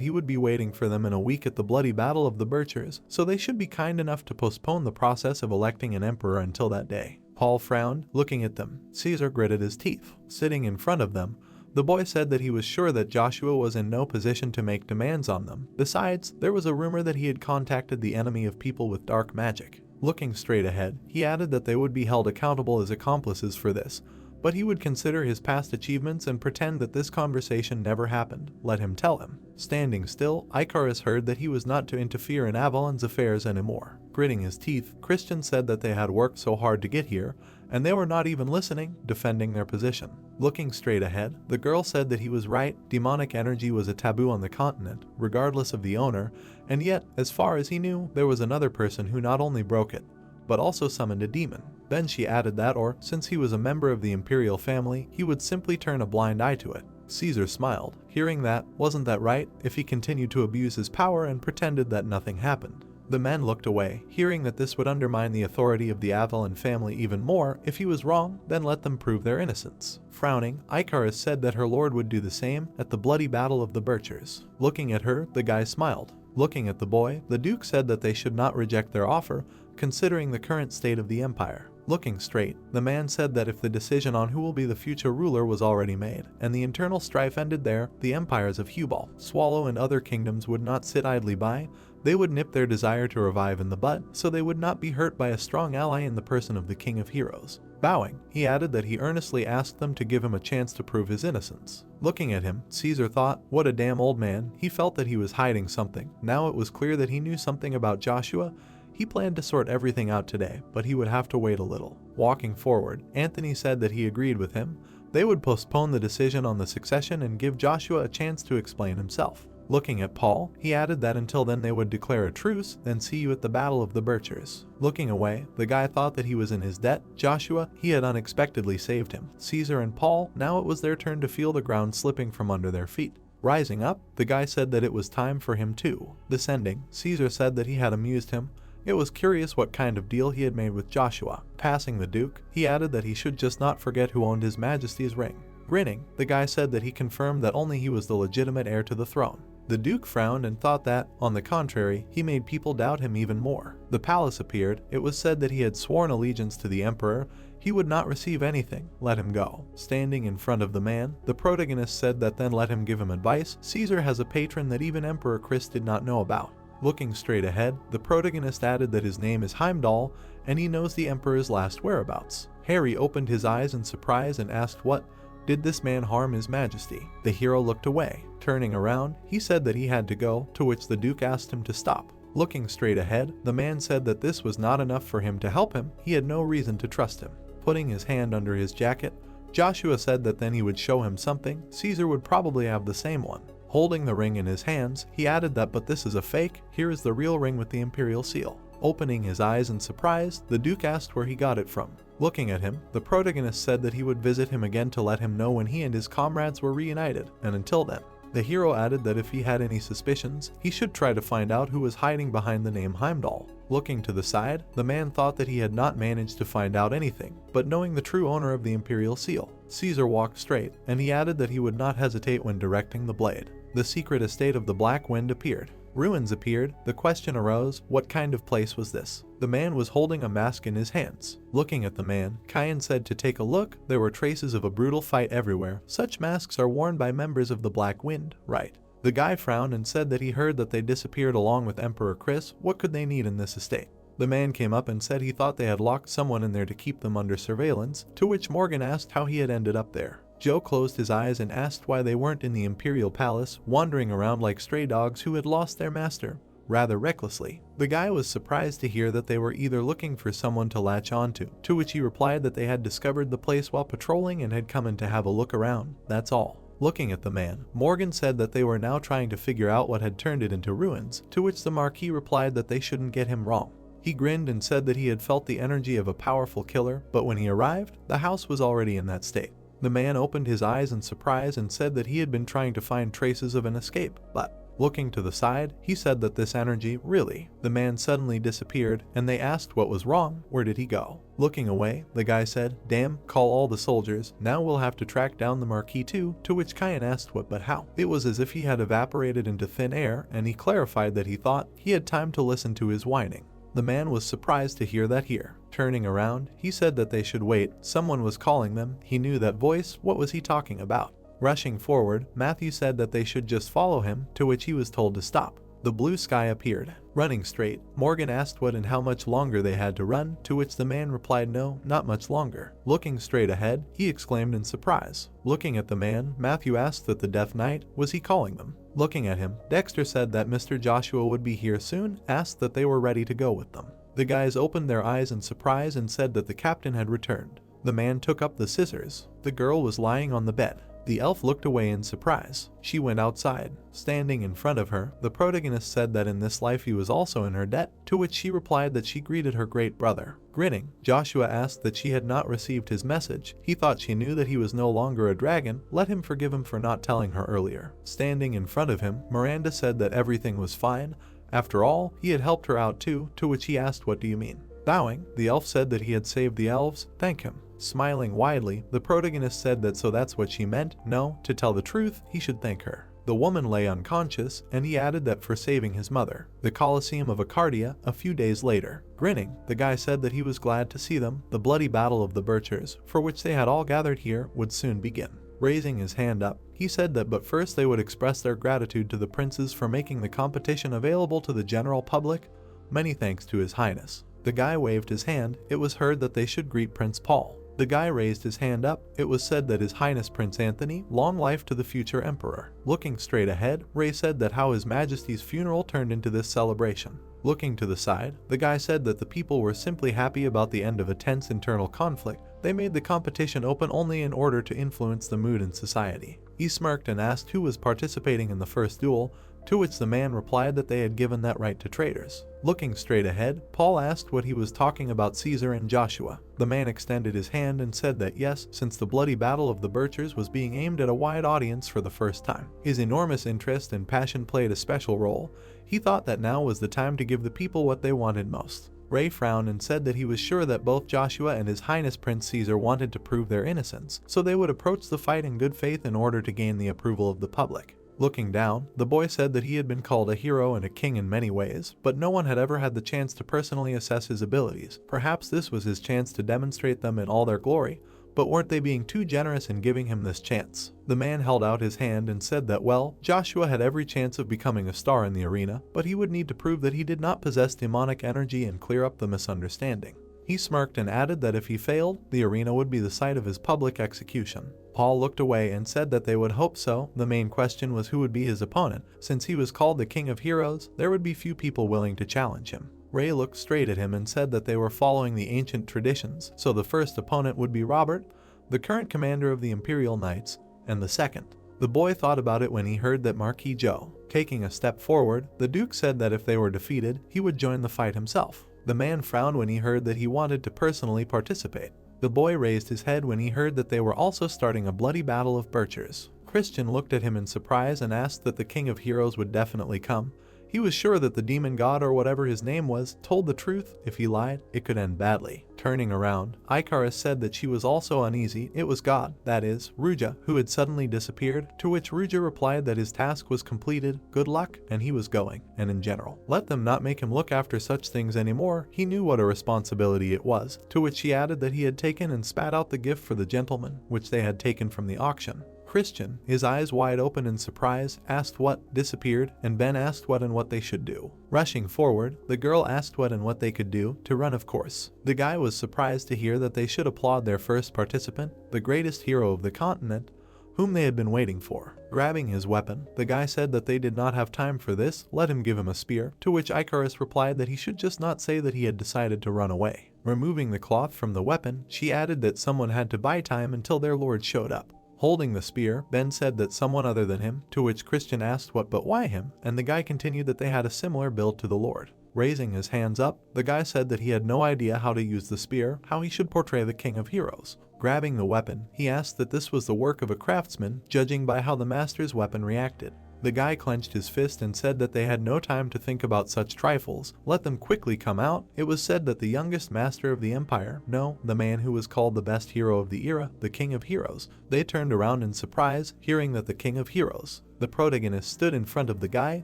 he would be waiting for them in a week at the bloody battle of the Birchers, so they should be kind enough to postpone the process of electing an emperor until that day. Paul frowned, looking at them. Caesar gritted his teeth. Sitting in front of them, the boy said that he was sure that Joshua was in no position to make demands on them. Besides, there was a rumor that he had contacted the enemy of people with dark magic. Looking straight ahead, he added that they would be held accountable as accomplices for this, but he would consider his past achievements and pretend that this conversation never happened. Let him tell him. Standing still, Icarus heard that he was not to interfere in Avalon's affairs anymore. Gritting his teeth, Christian said that they had worked so hard to get here, and they were not even listening, defending their position. Looking straight ahead, the girl said that he was right. Demonic energy was a taboo on the continent, regardless of the owner, and yet, as far as he knew, there was another person who not only broke it, but also summoned a demon. Then she added that, or, since he was a member of the imperial family, he would simply turn a blind eye to it. Caesar smiled. Hearing that, wasn't that right, if he continued to abuse his power and pretended that nothing happened? The men looked away, hearing that this would undermine the authority of the Avalon family even more. If he was wrong, then let them prove their innocence. Frowning, Icarus said that her lord would do the same at the bloody battle of the Birchers. Looking at her, the guy smiled. Looking at the boy, the Duke said that they should not reject their offer, considering the current state of the empire. Looking straight, the man said that if the decision on who will be the future ruler was already made, and the internal strife ended there, the empires of Hubal, Swallow, and other kingdoms would not sit idly by. They would nip their desire to revive in the bud, so they would not be hurt by a strong ally in the person of the King of Heroes. Bowing, he added that he earnestly asked them to give him a chance to prove his innocence. Looking at him, Caesar thought, what a damn old man. He felt that he was hiding something. Now it was clear that he knew something about Joshua. He planned to sort everything out today, but he would have to wait a little. Walking forward, Anthony said that he agreed with him. They would postpone the decision on the succession and give Joshua a chance to explain himself. Looking at Paul, he added that until then they would declare a truce, then see you at the Battle of the Birchers. Looking away, the guy thought that he was in his debt. Joshua, he had unexpectedly saved him. Caesar and Paul, now it was their turn to feel the ground slipping from under their feet. Rising up, the guy said that it was time for him too. Descending, Caesar said that he had amused him. It was curious what kind of deal he had made with Joshua. Passing the Duke, he added that he should just not forget who owned His Majesty's ring. Grinning, the guy said that he confirmed that only he was the legitimate heir to the throne. The Duke frowned and thought that, on the contrary, he made people doubt him even more. The palace appeared. It was said that he had sworn allegiance to the emperor. He would not receive anything. Let him go. Standing in front of the man, the protagonist said that then let him give him advice. Caesar has a patron that even Emperor Chris did not know about. Looking straight ahead, the protagonist added that his name is Heimdall, and he knows the emperor's last whereabouts. Harry opened his eyes in surprise and asked what did this man harm His Majesty. The hero looked away. Turning around, he said that he had to go, to which the Duke asked him to stop. Looking straight ahead, the man said that this was not enough for him to help him. He had no reason to trust him. Putting his hand under his jacket, Joshua said that then he would show him something. Caesar would probably have the same one. Holding the ring in his hands, he added that but this is a fake. Here is the real ring with the imperial seal. Opening his eyes in surprise, the Duke asked where he got it from. Looking at him, the protagonist said that he would visit him again to let him know when he and his comrades were reunited, and until then. The hero added that if he had any suspicions, he should try to find out who was hiding behind the name Heimdall. Looking to the side, the man thought that he had not managed to find out anything, but knowing the true owner of the Imperial Seal, Caesar walked straight, and he added that he would not hesitate when directing the blade. The secret estate of the Black Wind appeared. Ruins appeared. The question arose, what kind of place was this? The man was holding a mask in his hands. Looking at the man, Kyan said to take a look. There were traces of a brutal fight everywhere. Such masks are worn by members of the Black Wind, right? The guy frowned and said that he heard that they disappeared along with Emperor Chris. What could they need in this estate? The man came up and said he thought they had locked someone in there to keep them under surveillance, to which Morgan asked how he had ended up there. Joe closed his eyes and asked why they weren't in the Imperial Palace, wandering around like stray dogs who had lost their master, rather recklessly. The guy was surprised to hear that they were either looking for someone to latch onto, to which he replied that they had discovered the place while patrolling and had come in to have a look around, that's all. Looking at the man, Morgan said that they were now trying to figure out what had turned it into ruins, to which the Marquis replied that they shouldn't get him wrong. He grinned and said that he had felt the energy of a powerful killer, but when he arrived, the house was already in that state. The man opened his eyes in surprise and said that he had been trying to find traces of an escape, but looking to the side, he said that this energy, really, the man suddenly disappeared, and they asked what was wrong. Where did he go? Looking away, the guy said, damn, call all the soldiers, now we'll have to track down the Marquis too, to which Kyan asked what but how. It was as if he had evaporated into thin air, and he clarified that he thought he had time to listen to his whining. The man was surprised to hear that here. Turning around, he said that they should wait. Someone was calling them. He knew that voice. What was he talking about? Rushing forward, Matthew said that they should just follow him, to which he was told to stop. The blue sky appeared. Running straight, Morgan asked what and how much longer they had to run, to which the man replied no, not much longer. Looking straight ahead, he exclaimed in surprise. Looking at the man, Matthew asked that the Death Knight, was he calling them? Looking at him, Dexter said that Mr. Joshua would be here soon, asked that they were ready to go with them. The guys opened their eyes in surprise and said that the captain had returned. The man took up the scissors. The girl was lying on the bed. The elf looked away in surprise. She went outside. Standing in front of her, the protagonist said that in this life he was also in her debt, to which she replied that she greeted her great brother. Grinning, Joshua asked that she had not received his message. He thought she knew that he was no longer a dragon. Let him forgive him for not telling her earlier. Standing in front of him, Miranda said that everything was fine. After all, he had helped her out too, to which he asked what do you mean? Bowing, the elf said that he had saved the elves. Thank him. Smiling widely, the protagonist said that so that's what she meant. No, to tell the truth, he should thank her. The woman lay unconscious, and he added that for saving his mother. The Colosseum of Arcadia, a few days later. Grinning, the guy said that he was glad to see them. The bloody battle of the Birchers, for which they had all gathered here, would soon begin. Raising his hand up, he said that but first they would express their gratitude to the princes for making the competition available to the general public. Many thanks to His Highness. The guy waved his hand. It was heard that they should greet Prince Paul. The guy raised his hand up. It was said that His Highness Prince Anthony, long life to the future emperor. Looking straight ahead, Ray said that how His Majesty's funeral turned into this celebration. Looking to the side, the guy said that the people were simply happy about the end of a tense internal conflict. They made the competition open only in order to influence the mood in society. He smirked and asked who was participating in the first duel, to which the man replied that they had given that right to traitors. Looking straight ahead, Paul asked what he was talking about Caesar and Joshua. The man extended his hand and said that yes, since the bloody battle of the Birchers was being aimed at a wide audience for the first time. His enormous interest and passion played a special role. He thought that now was the time to give the people what they wanted most. Ray frowned and said that he was sure that both Joshua and His Highness Prince Caesar wanted to prove their innocence, so they would approach the fight in good faith in order to gain the approval of the public. Looking down, the boy said that he had been called a hero and a king in many ways, but no one had ever had the chance to personally assess his abilities. Perhaps this was his chance to demonstrate them in all their glory, but weren't they being too generous in giving him this chance? The man held out his hand and said that well, Joshua had every chance of becoming a star in the arena, but he would need to prove that he did not possess demonic energy and clear up the misunderstanding. He smirked and added that if he failed, the arena would be the site of his public execution. Paul looked away and said that they would hope so. The main question was who would be his opponent. Since he was called the King of Heroes, there would be few people willing to challenge him. Ray looked straight at him and said that they were following the ancient traditions, so the first opponent would be Robert, the current commander of the Imperial Knights, and the second. The boy thought about it when he heard that Marquis Joe. Taking a step forward, the Duke said that if they were defeated, he would join the fight himself. The man frowned when he heard that he wanted to personally participate. The boy raised his head when he heard that they were also starting a bloody battle of Birchers. Christian looked at him in surprise and asked that the King of Heroes would definitely come. He was sure that the demon god or whatever his name was told the truth. If he lied, it could end badly. Turning around, Icarus said that she was also uneasy. It was God, that is, Ruja, who had suddenly disappeared, to which Ruja replied that his task was completed, good luck, and he was going, and in general, let them not make him look after such things anymore. He knew what a responsibility it was, to which she added that he had taken and spat out the gift for the gentleman, which they had taken from the auction. Christian, his eyes wide open in surprise, asked what disappeared, and Ben asked what and what they should do. Rushing forward, the girl asked what and what they could do, to run of course. The guy was surprised to hear that they should applaud their first participant, the greatest hero of the continent, whom they had been waiting for. Grabbing his weapon, the guy said that they did not have time for this, let him give him a spear, to which Icarus replied that he should just not say that he had decided to run away. Removing the cloth from the weapon, she added that someone had to buy time until their lord showed up. Holding the spear, Ben said that someone other than him, to which Christian asked what but why him, and the guy continued that they had a similar build to the Lord. Raising his hands up, the guy said that he had no idea how to use the spear, how he should portray the King of Heroes. Grabbing the weapon, he asked that this was the work of a craftsman, judging by how the master's weapon reacted. The guy clenched his fist and said that they had no time to think about such trifles, let them quickly come out. It was said that the youngest master of the empire, no, the man who was called the best hero of the era, the King of Heroes. They turned around in surprise, hearing that the King of Heroes, the protagonist, stood in front of the guy.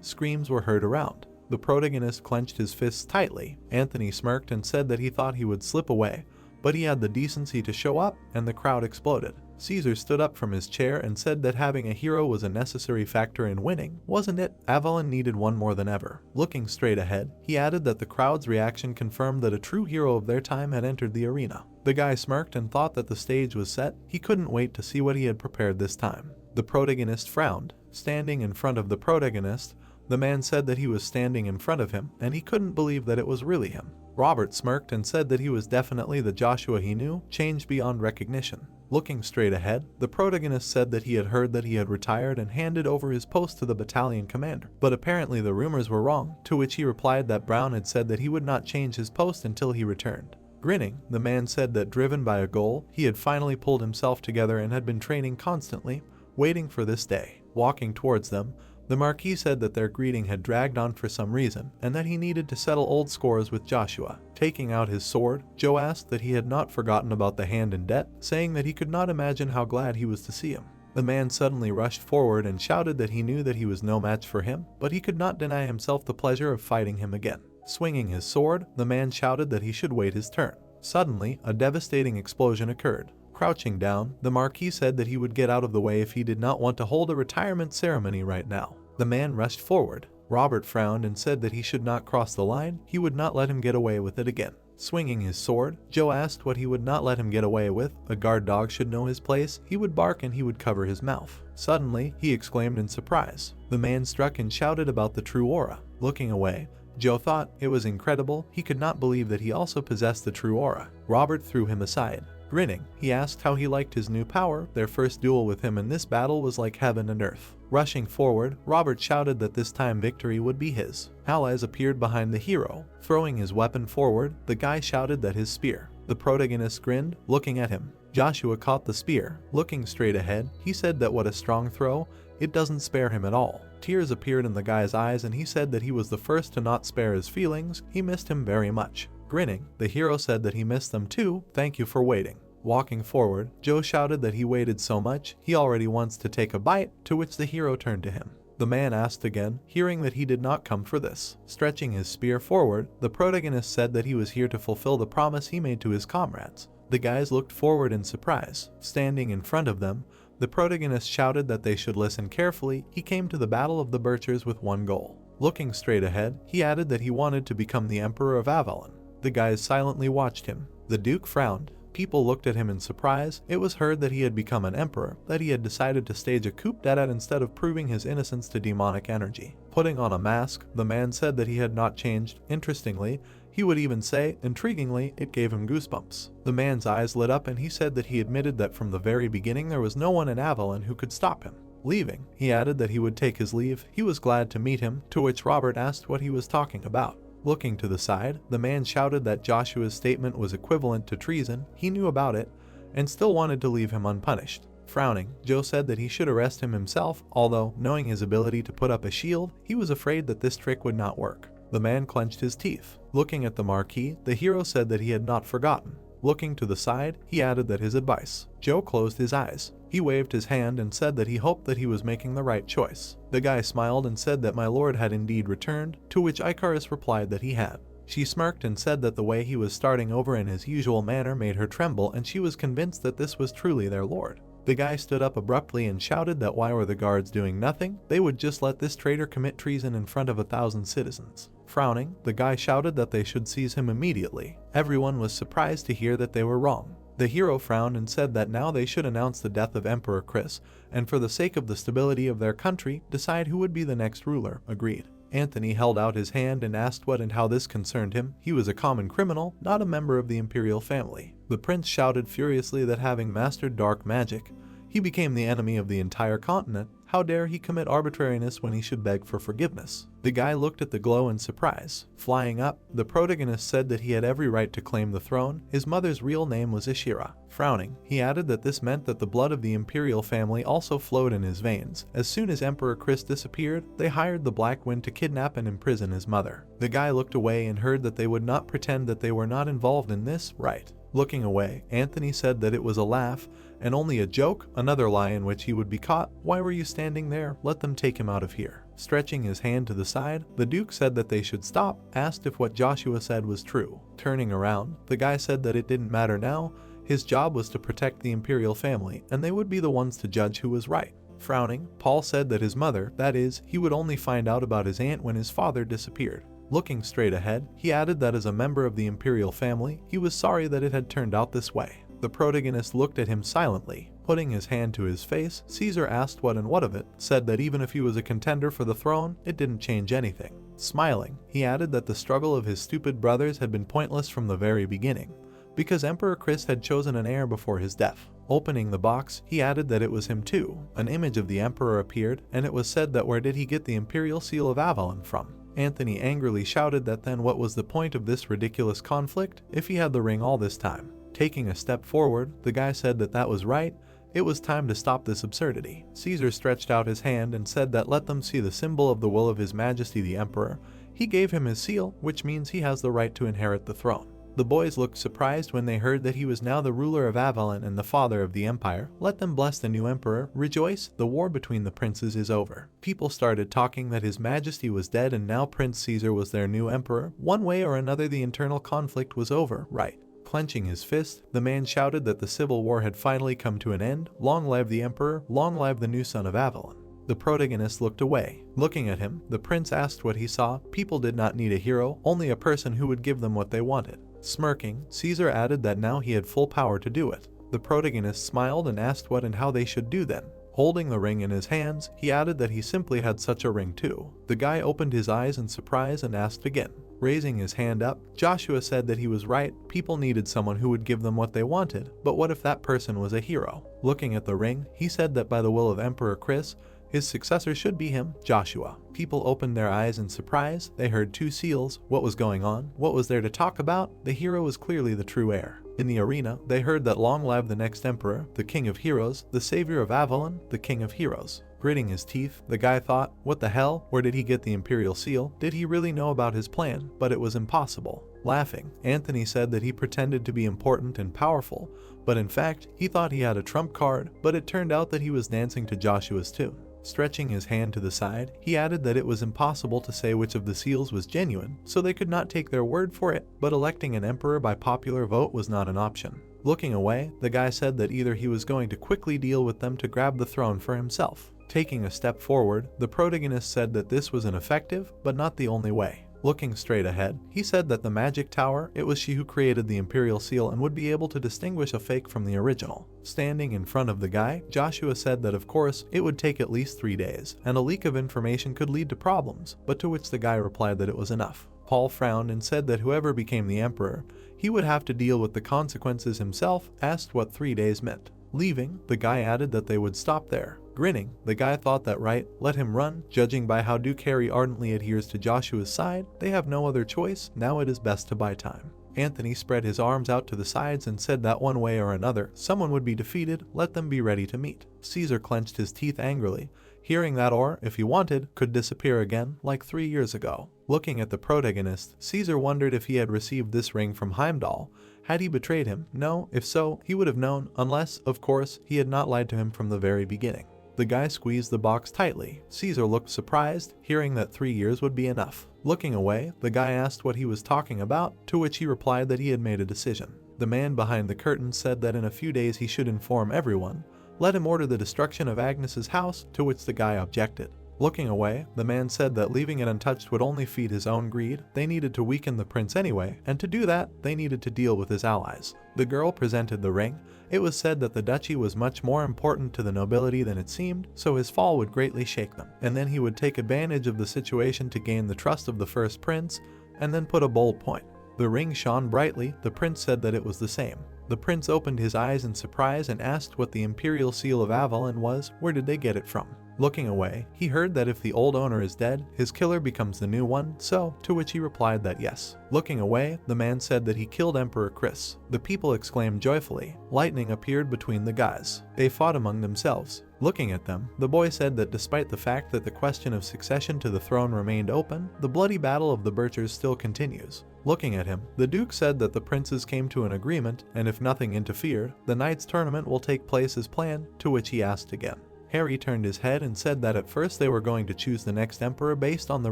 Screams were heard around. The protagonist clenched his fists tightly. Anthony smirked and said that he thought he would slip away, but he had the decency to show up, and the crowd exploded. Caesar stood up from his chair and said that having a hero was a necessary factor in winning, wasn't it? Avalon needed one more than ever. Looking straight ahead, he added that the crowd's reaction confirmed that a true hero of their time had entered the arena. The guy smirked and thought that the stage was set. He couldn't wait to see what he had prepared this time. The protagonist frowned. Standing in front of the protagonist, the man said that he was standing in front of him, and he couldn't believe that it was really him. Robert smirked and said that he was definitely the Joshua he knew, changed beyond recognition. Looking straight ahead, the protagonist said that he had heard that he had retired and handed over his post to the battalion commander, but apparently the rumors were wrong, to which he replied that Brown had said that he would not change his post until he returned. Grinning, the man said that driven by a goal, he had finally pulled himself together and had been training constantly, waiting for this day. Walking towards them, the Marquis said that their greeting had dragged on for some reason, and that he needed to settle old scores with Joshua. Taking out his sword, Joe asked that he had not forgotten about the hand in debt, saying that he could not imagine how glad he was to see him. The man suddenly rushed forward and shouted that he knew that he was no match for him, but he could not deny himself the pleasure of fighting him again. Swinging his sword, the man shouted that he should wait his turn. Suddenly, a devastating explosion occurred. Crouching down, the Marquis said that he would get out of the way if he did not want to hold a retirement ceremony right now. The man rushed forward. Robert frowned and said that he should not cross the line. He would not let him get away with it again. Swinging his sword, Joe asked what he would not let him get away with. A guard dog should know his place. He would bark and he would cover his mouth. Suddenly, he exclaimed in surprise. The man struck and shouted about the true aura. Looking away, Joe thought it was incredible. He could not believe that he also possessed the true aura. Robert threw him aside. Grinning, he asked how he liked his new power. Their first duel with him in this battle was like heaven and earth. Rushing forward, Robert shouted that this time victory would be his. Allies appeared behind the hero. Throwing his weapon forward, the guy shouted that his spear. The protagonist grinned, looking at him. Joshua caught the spear. Looking straight ahead, he said that what a strong throw, it doesn't spare him at all. Tears appeared in the guy's eyes and he said that he was the first to not spare his feelings. He missed him very much. Grinning, the hero said that he missed them too. Thank you for waiting. Walking forward, Joe shouted that he waited so much, he already wants to take a bite, to which the hero turned to him. The man asked again, hearing that he did not come for this. Stretching his spear forward, the protagonist said that he was here to fulfill the promise he made to his comrades. The guys looked forward in surprise. Standing in front of them, the protagonist shouted that they should listen carefully. He came to the Battle of the Birchers with one goal. Looking straight ahead, he added that he wanted to become the Emperor of Avalon. The guys silently watched him. The Duke frowned. People looked at him in surprise. It was heard that he had become an emperor, that he had decided to stage a coup d'etat instead of proving his innocence to demonic energy. Putting on a mask, the man said that he had not changed. Interestingly, he would even say, intriguingly, it gave him goosebumps. The man's eyes lit up and he said that he admitted that from the very beginning there was no one in Avalon who could stop him. Leaving, he added that he would take his leave. He was glad to meet him, to which Robert asked what he was talking about. Looking to the side, the man shouted that Joshua's statement was equivalent to treason. He knew about it and still wanted to leave him unpunished. Frowning, Joe said that he should arrest him himself, although, knowing his ability to put up a shield, he was afraid that this trick would not work. The man clenched his teeth. Looking at the marquee, the hero said that he had not forgotten. Looking to the side, he added that his advice. Joe closed his eyes. He waved his hand and said that he hoped that he was making the right choice. The guy smiled and said that my lord had indeed returned, to which Icarus replied that he had. She smirked and said that the way he was starting over in his usual manner made her tremble, and she was convinced that this was truly their lord. The guy stood up abruptly and shouted that why were the guards doing nothing? They would just let this traitor commit treason in front of 1,000 citizens. Frowning, the guy shouted that they should seize him immediately. Everyone was surprised to hear that they were wrong. The hero frowned and said that now they should announce the death of Emperor Chris, and for the sake of the stability of their country, decide who would be the next ruler. Agreed. Anthony held out his hand and asked what and how this concerned him. He was a common criminal, not a member of the imperial family. The prince shouted furiously that having mastered dark magic, he became the enemy of the entire continent. How dare he commit arbitrariness when he should beg for forgiveness? The guy looked at the glow in surprise. Flying up, the protagonist said that he had every right to claim the throne. His mother's real name was Ishira. Frowning, he added that this meant that the blood of the imperial family also flowed in his veins. As soon as Emperor Chris disappeared, they hired the Black Wind to kidnap and imprison his mother. The guy looked away and heard that they would not pretend that they were not involved in this, right? Looking away, Anthony said that it was a laugh and only a joke, another lie in which he would be caught. Why were you standing there? Let them take him out of here. Stretching his hand to the side, the Duke said that they should stop, asked if what Joshua said was true. Turning around, the guy said that it didn't matter now. His job was to protect the imperial family, and they would be the ones to judge who was right. Frowning, Paul said that his mother, that is, he would only find out about his aunt when his father disappeared. Looking straight ahead, he added that as a member of the imperial family, he was sorry that it had turned out this way. The protagonist looked at him silently. Putting his hand to his face, Caesar asked what and what of it, said that even if he was a contender for the throne, it didn't change anything. Smiling, he added that the struggle of his stupid brothers had been pointless from the very beginning, because Emperor Chris had chosen an heir before his death. Opening the box, he added that it was him too. An image of the emperor appeared, and it was said that where did he get the imperial seal of Avalon from? Anthony angrily shouted that then what was the point of this ridiculous conflict if he had the ring all this time? Taking a step forward, the guy said that that was right. It was time to stop this absurdity. Caesar stretched out his hand and said that let them see the symbol of the will of His Majesty the Emperor. He gave him his seal, which means he has the right to inherit the throne. The boys looked surprised when they heard that he was now the ruler of Avalon and the father of the empire. Let them bless the new emperor. Rejoice, the war between the princes is over. People started talking that His Majesty was dead and now Prince Caesar was their new emperor. One way or another the internal conflict was over, right? Clenching his fist, the man shouted that the civil war had finally come to an end. Long live the emperor, long live the new son of Avalon. The protagonist looked away. Looking at him, the prince asked what he saw. People did not need a hero, only a person who would give them what they wanted. Smirking, Caesar added that now he had full power to do it. The protagonist smiled and asked what and how they should do then. Holding the ring in his hands, he added that he simply had such a ring too. The guy opened his eyes in surprise and asked again. Raising his hand up, Joshua said that he was right. People needed someone who would give them what they wanted, but what if that person was a hero? Looking at the ring, he said that by the will of Emperor Chris, his successor should be him, Joshua. People opened their eyes in surprise. They heard two seals. What was going on? What was there to talk about? The hero was clearly the true heir. In the arena, they heard that long live the next emperor, the king of heroes, the savior of Avalon, the king of heroes. Gritting his teeth, the guy thought, what the hell? Where did he get the imperial seal? Did he really know about his plan? But it was impossible. Laughing, Anthony said that he pretended to be important and powerful, but in fact, he thought he had a trump card, but it turned out that he was dancing to Joshua's tune. Stretching his hand to the side, he added that it was impossible to say which of the seals was genuine, so they could not take their word for it, but electing an emperor by popular vote was not an option. Looking away, the guy said that either he was going to quickly deal with them to grab the throne for himself. Taking a step forward, the protagonist said that this was an effective, but not the only way. Looking straight ahead, he said that the magic tower, it was she who created the imperial seal and would be able to distinguish a fake from the original. Standing in front of the guy, Joshua said that of course, it would take at least 3 days, and a leak of information could lead to problems, but to which the guy replied that it was enough. Paul frowned and said that whoever became the emperor, he would have to deal with the consequences himself, asked what 3 days meant. Leaving, the guy added that they would stop there. Grinning, the guy thought that right, let him run. Judging by how Duke Harry ardently adheres to Joshua's side, they have no other choice, now it is best to buy time. Anthony spread his arms out to the sides and said that one way or another, someone would be defeated, let them be ready to meet. Caesar clenched his teeth angrily, hearing that or, if he wanted, could disappear again, like 3 years ago. Looking at the protagonist, Caesar wondered if he had received this ring from Heimdall. Had he betrayed him? No, if so, he would have known, unless, of course, he had not lied to him from the very beginning. The guy squeezed the box tightly. Caesar looked surprised, hearing that 3 years would be enough. Looking away, the guy asked what he was talking about, to which he replied that he had made a decision. The man behind the curtain said that in a few days he should inform everyone. Let him order the destruction of Agnes's house, to which the guy objected. Looking away, the man said that leaving it untouched would only feed his own greed. They needed to weaken the prince anyway, and to do that, they needed to deal with his allies. The girl presented the ring. It was said that the duchy was much more important to the nobility than it seemed, so his fall would greatly shake them. And then he would take advantage of the situation to gain the trust of the first prince, and then put a bold point. The ring shone brightly. The prince said that it was the same. The prince opened his eyes in surprise and asked what the imperial seal of Avalon was. Where did they get it from? Looking away, he heard that if the old owner is dead, his killer becomes the new one, so, to which he replied that yes. Looking away, the man said that he killed Emperor Chris. The people exclaimed joyfully. Lightning appeared between the guys. They fought among themselves. Looking at them, the boy said that despite the fact that the question of succession to the throne remained open, the bloody battle of the Birchers still continues. Looking at him, the Duke said that the princes came to an agreement, and if nothing interfered, the Knights' tournament will take place as planned, to which he asked again. Harry turned his head and said that at first they were going to choose the next emperor based on the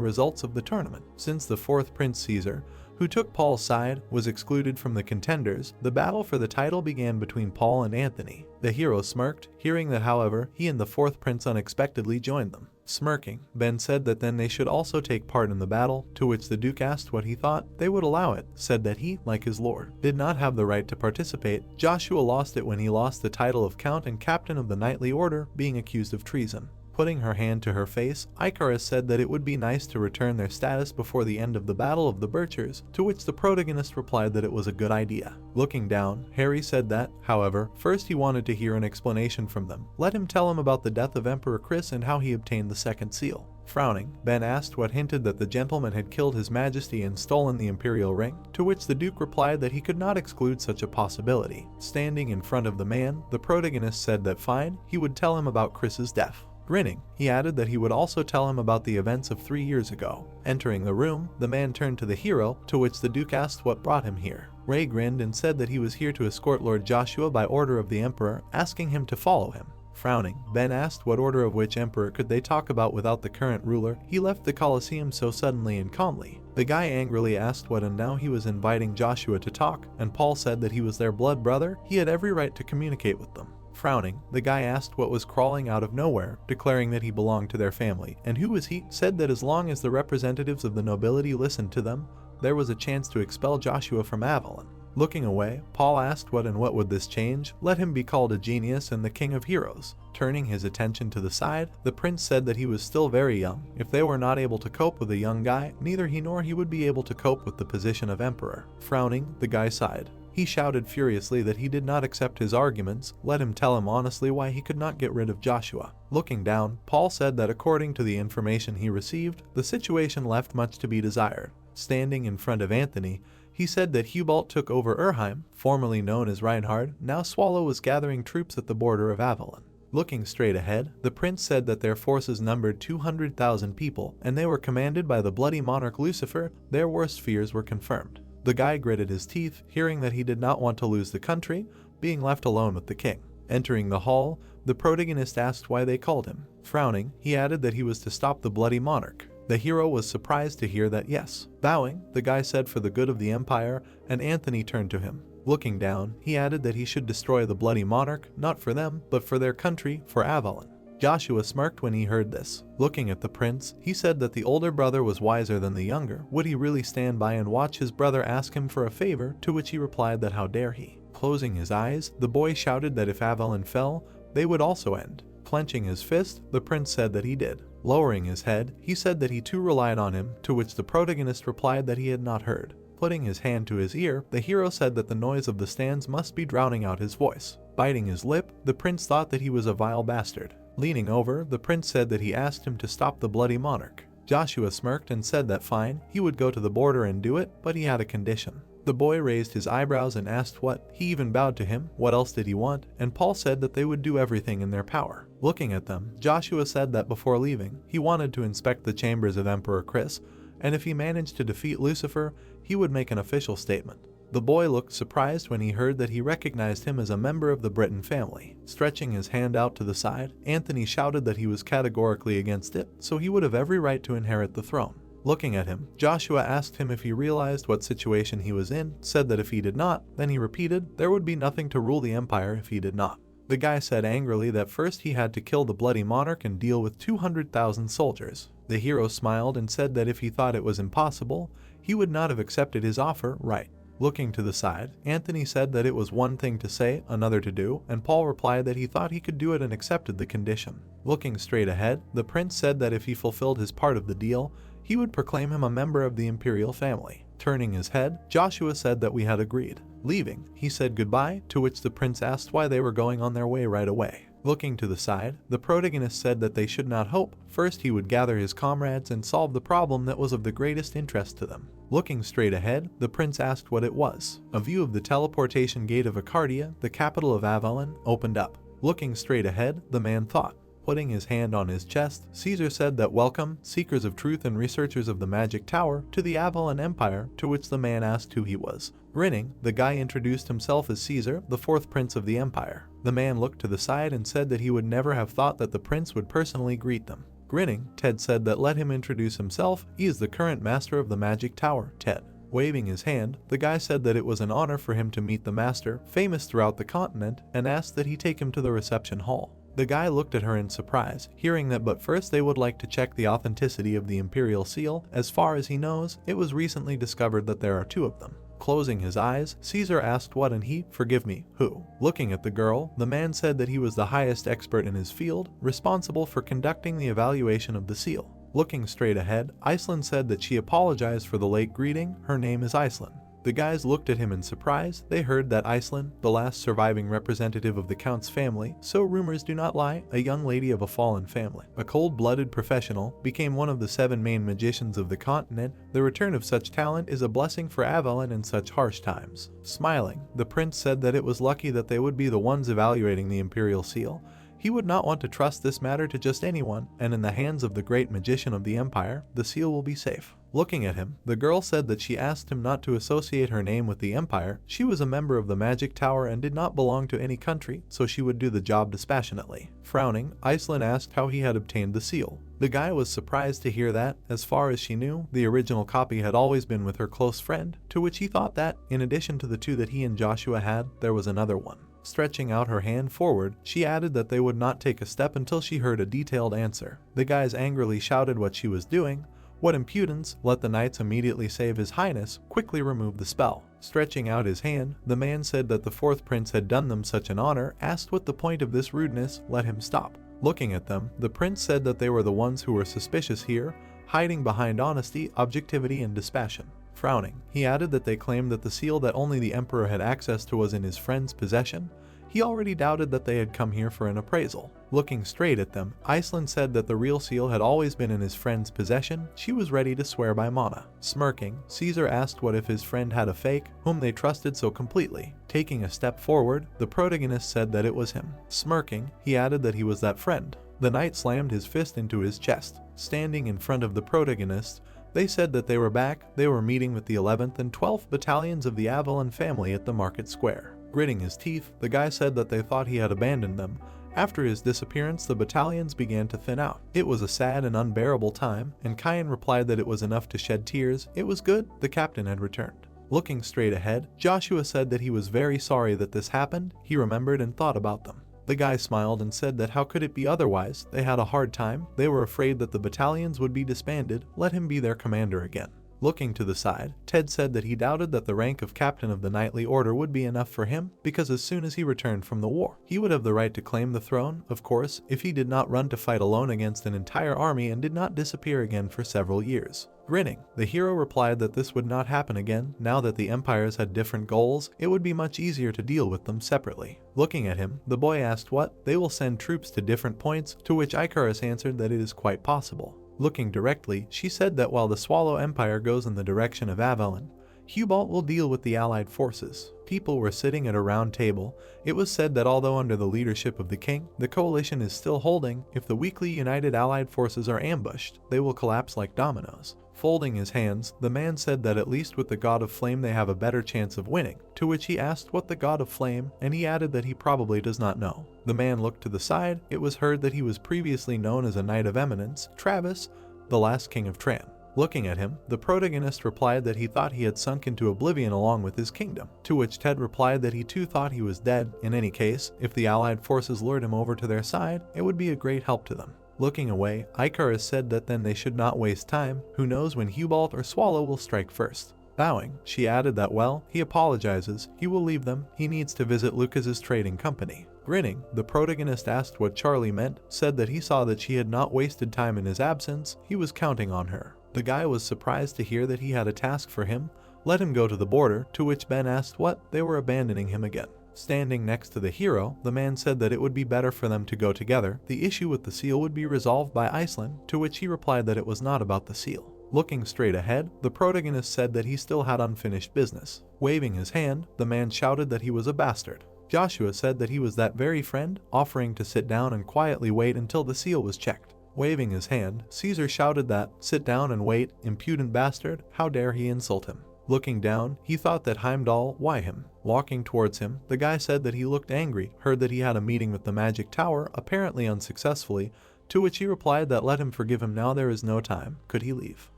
results of the tournament. Since the fourth Prince Caesar, who took Paul's side, was excluded from the contenders, the battle for the title began between Paul and Anthony. The hero smirked, hearing that however, he and the fourth prince unexpectedly joined them. Smirking, Ben said that then they should also take part in the battle, to which the Duke asked what he thought. They would allow it, said that he, like his lord, did not have the right to participate. Joshua lost it when he lost the title of Count and Captain of the Knightly Order, being accused of treason. Putting her hand to her face, Icarus said that it would be nice to return their status before the end of the Battle of the Birchers, to which the protagonist replied that it was a good idea. Looking down, Harry said that, however, first he wanted to hear an explanation from them. Let him tell him about the death of Emperor Chris and how he obtained the second seal. Frowning, Ben asked what hinted that the gentleman had killed His Majesty and stolen the imperial ring, to which the Duke replied that he could not exclude such a possibility. Standing in front of the man, the protagonist said that fine, he would tell him about Chris's death. Grinning, he added that he would also tell him about the events of 3 years ago. Entering the room, the man turned to the hero, to which the Duke asked what brought him here. Ray grinned and said that he was here to escort Lord Joshua by order of the Emperor, asking him to follow him. Frowning, Ben asked what order of which emperor could they talk about without the current ruler. He left the Colosseum so suddenly and calmly. The guy angrily asked what, and now he was inviting Joshua to talk, and Paul said that he was their blood brother. He had every right to communicate with them. Frowning, the guy asked what was crawling out of nowhere, declaring that he belonged to their family. And who was he? Said that as long as the representatives of the nobility listened to them, there was a chance to expel Joshua from Avalon. Looking away, Paul asked what and what would this change? Let him be called a genius and the king of heroes. Turning his attention to the side, the prince said that he was still very young. If they were not able to cope with a young guy, neither he nor he would be able to cope with the position of emperor. Frowning, the guy sighed. He shouted furiously that he did not accept his arguments. Let him tell him honestly why he could not get rid of Joshua. Looking down, Paul said that according to the information he received, the situation left much to be desired. Standing in front of Anthony, he said that Hubalt took over Urheim, formerly known as Reinhard. Now Swallow was gathering troops at the border of Avalon. Looking straight ahead, the prince said that their forces numbered 200,000 people, and they were commanded by the bloody monarch Lucifer. Their worst fears were confirmed. The guy gritted his teeth, hearing that he did not want to lose the country, being left alone with the king. Entering the hall, the protagonist asked why they called him. Frowning, he added that he was to stop the bloody monarch. The hero was surprised to hear that yes. Bowing, the guy said for the good of the empire, and Anthony turned to him. Looking down, he added that he should destroy the bloody monarch, not for them, but for their country, for Avalon. Joshua smirked when he heard this. Looking at the prince, he said that the older brother was wiser than the younger. Would he really stand by and watch his brother ask him for a favor? To which he replied that how dare he. Closing his eyes, the boy shouted that if Avalon fell, they would also end. Clenching his fist, the prince said that he did. Lowering his head, he said that he too relied on him, to which the protagonist replied that he had not heard. Putting his hand to his ear, the hero said that the noise of the stands must be drowning out his voice. Biting his lip, the prince thought that he was a vile bastard. Leaning over, the prince said that he asked him to stop the bloody monarch. Joshua smirked and said that fine, he would go to the border and do it, but he had a condition. The boy raised his eyebrows and asked what, he even bowed to him, what else did he want, and Paul said that they would do everything in their power. Looking at them, Joshua said that before leaving, he wanted to inspect the chambers of Emperor Chris, and if he managed to defeat Lucifer, he would make an official statement. The boy looked surprised when he heard that he recognized him as a member of the Breton family. Stretching his hand out to the side, Anthony shouted that he was categorically against it, so he would have every right to inherit the throne. Looking at him, Joshua asked him if he realized what situation he was in, said that if he did not, then he repeated, there would be nothing to rule the empire if he did not. The guy said angrily that first he had to kill the bloody monarch and deal with 200,000 soldiers. The hero smiled and said that if he thought it was impossible, he would not have accepted his offer, right? Looking to the side, Anthony said that it was one thing to say, another to do, and Paul replied that he thought he could do it and accepted the condition. Looking straight ahead, the prince said that if he fulfilled his part of the deal, he would proclaim him a member of the imperial family. Turning his head, Joshua said that we had agreed. Leaving, he said goodbye, to which the prince asked why they were going on their way right away. Looking to the side, the protagonist said that they should not hope. First he would gather his comrades and solve the problem that was of the greatest interest to them. Looking straight ahead, the prince asked what it was. A view of the teleportation gate of Arcadia, the capital of Avalon, opened up. Looking straight ahead, the man thought. Putting his hand on his chest, Caesar said that welcome, seekers of truth and researchers of the magic tower, to the Avalon Empire, to which the man asked who he was. Grinning, the guy introduced himself as Caesar, the fourth prince of the empire. The man looked to the side and said that he would never have thought that the prince would personally greet them. Grinning, Ted said that let him introduce himself, he is the current master of the magic tower, Ted. Waving his hand, the guy said that it was an honor for him to meet the master, famous throughout the continent, and asked that he take him to the reception hall. The guy looked at her in surprise, hearing that but first they would like to check the authenticity of the imperial seal. As far as he knows, it was recently discovered that there are 2 of them. Closing his eyes, Caesar asked what and he, forgive me, who? Looking at the girl, the man said that he was the highest expert in his field, responsible for conducting the evaluation of the seal. Looking straight ahead, Iceland said that she apologized for the late greeting, her name is Iceland. The guys looked at him in surprise. They heard that Iceland, the last surviving representative of the Count's family, so rumors do not lie, a young lady of a fallen family, a cold-blooded professional, became one of the 7 main magicians of the continent. The return of such talent is a blessing for Avalon in such harsh times. Smiling, the prince said that it was lucky that they would be the ones evaluating the imperial seal. He would not want to trust this matter to just anyone, and in the hands of the great magician of the empire, the seal will be safe. Looking at him, the girl said that she asked him not to associate her name with the empire. She was a member of the magic tower and did not belong to any country, so she would do the job dispassionately. Frowning, Iceland asked how he had obtained the seal. The guy was surprised to hear that, as far as she knew, the original copy had always been with her close friend, to which he thought that, in addition to the 2 that he and Joshua had, there was another one. Stretching out her hand forward, she added that they would not take a step until she heard a detailed answer. The guys angrily shouted what she was doing. What impudence! Let the knights immediately save his highness, quickly remove the spell. Stretching out his hand, the man said that the 4th prince had done them such an honor, asked what the point of this rudeness, let him stop. Looking at them, the prince said that they were the ones who were suspicious here, hiding behind honesty, objectivity, and dispassion. Frowning, he added that they claimed that the seal that only the emperor had access to was in his friend's possession. He already doubted that they had come here for an appraisal. Looking straight at them, Iceland said that the real seal had always been in his friend's possession. She was ready to swear by Mana. Smirking, Caesar asked what if his friend had a fake, whom they trusted so completely. Taking a step forward, the protagonist said that it was him. Smirking, he added that he was that friend. The knight slammed his fist into his chest. Standing in front of the protagonist, they said that they were back. They were meeting with the 11th and 12th battalions of the Avalon family at the market square. Gritting his teeth, the guy said that they thought he had abandoned them. After his disappearance, the battalions began to thin out. It was a sad and unbearable time, and Kyan replied that it was enough to shed tears. It was good, the captain had returned. Looking straight ahead, Joshua said that he was very sorry that this happened. He remembered and thought about them. The guy smiled and said that how could it be otherwise? They had a hard time. They were afraid that the battalions would be disbanded. Let him be their commander again. Looking to the side, Ted said that he doubted that the rank of captain of the knightly order would be enough for him, because as soon as he returned from the war, he would have the right to claim the throne, of course, if he did not run to fight alone against an entire army and did not disappear again for several years. Grinning, the hero replied that this would not happen again. Now that the empires had different goals, it would be much easier to deal with them separately. Looking at him, the boy asked what, they will send troops to different points, to which Icarus answered that it is quite possible. Looking directly, she said that while the Swallow Empire goes in the direction of Avalon, Hubalt will deal with the allied forces. People were sitting at a round table. It was said that although under the leadership of the king, the coalition is still holding, if the weakly united allied forces are ambushed, they will collapse like dominoes. Folding his hands, the man said that at least with the god of flame they have a better chance of winning, to which he asked what the god of flame, and he added that he probably does not know. The man looked to the side. It was heard that he was previously known as a knight of eminence, Travis, the last king of Tran. Looking at him, the protagonist replied that he thought he had sunk into oblivion along with his kingdom, to which Ted replied that he too thought he was dead. In any case, if the allied forces lured him over to their side, it would be a great help to them. Looking away, Icarus said that then they should not waste time. Who knows when Hubalt or Swallow will strike first. Bowing, she added that well, he apologizes, he will leave them, he needs to visit Lucas's trading company. Grinning, the protagonist asked what Charlie meant, said that he saw that she had not wasted time in his absence, he was counting on her. The guy was surprised to hear that he had a task for him. Let him go to the border, to which Ben asked what, they were abandoning him again. Standing next to the hero, the man said that it would be better for them to go together. The issue with the seal would be resolved by Iceland, to which he replied that it was not about the seal. Looking straight ahead, the protagonist said that he still had unfinished business. Waving his hand, the man shouted that he was a bastard. Joshua said that he was that very friend, offering to sit down and quietly wait until the seal was checked. Waving his hand, Caesar shouted that, sit down and wait, impudent bastard, how dare he insult him. Looking down, he thought that Heimdall, why him? Walking towards him, the guy said that he looked angry, heard that he had a meeting with the magic tower, apparently unsuccessfully, to which he replied that let him forgive him now, there is no time, could he leave?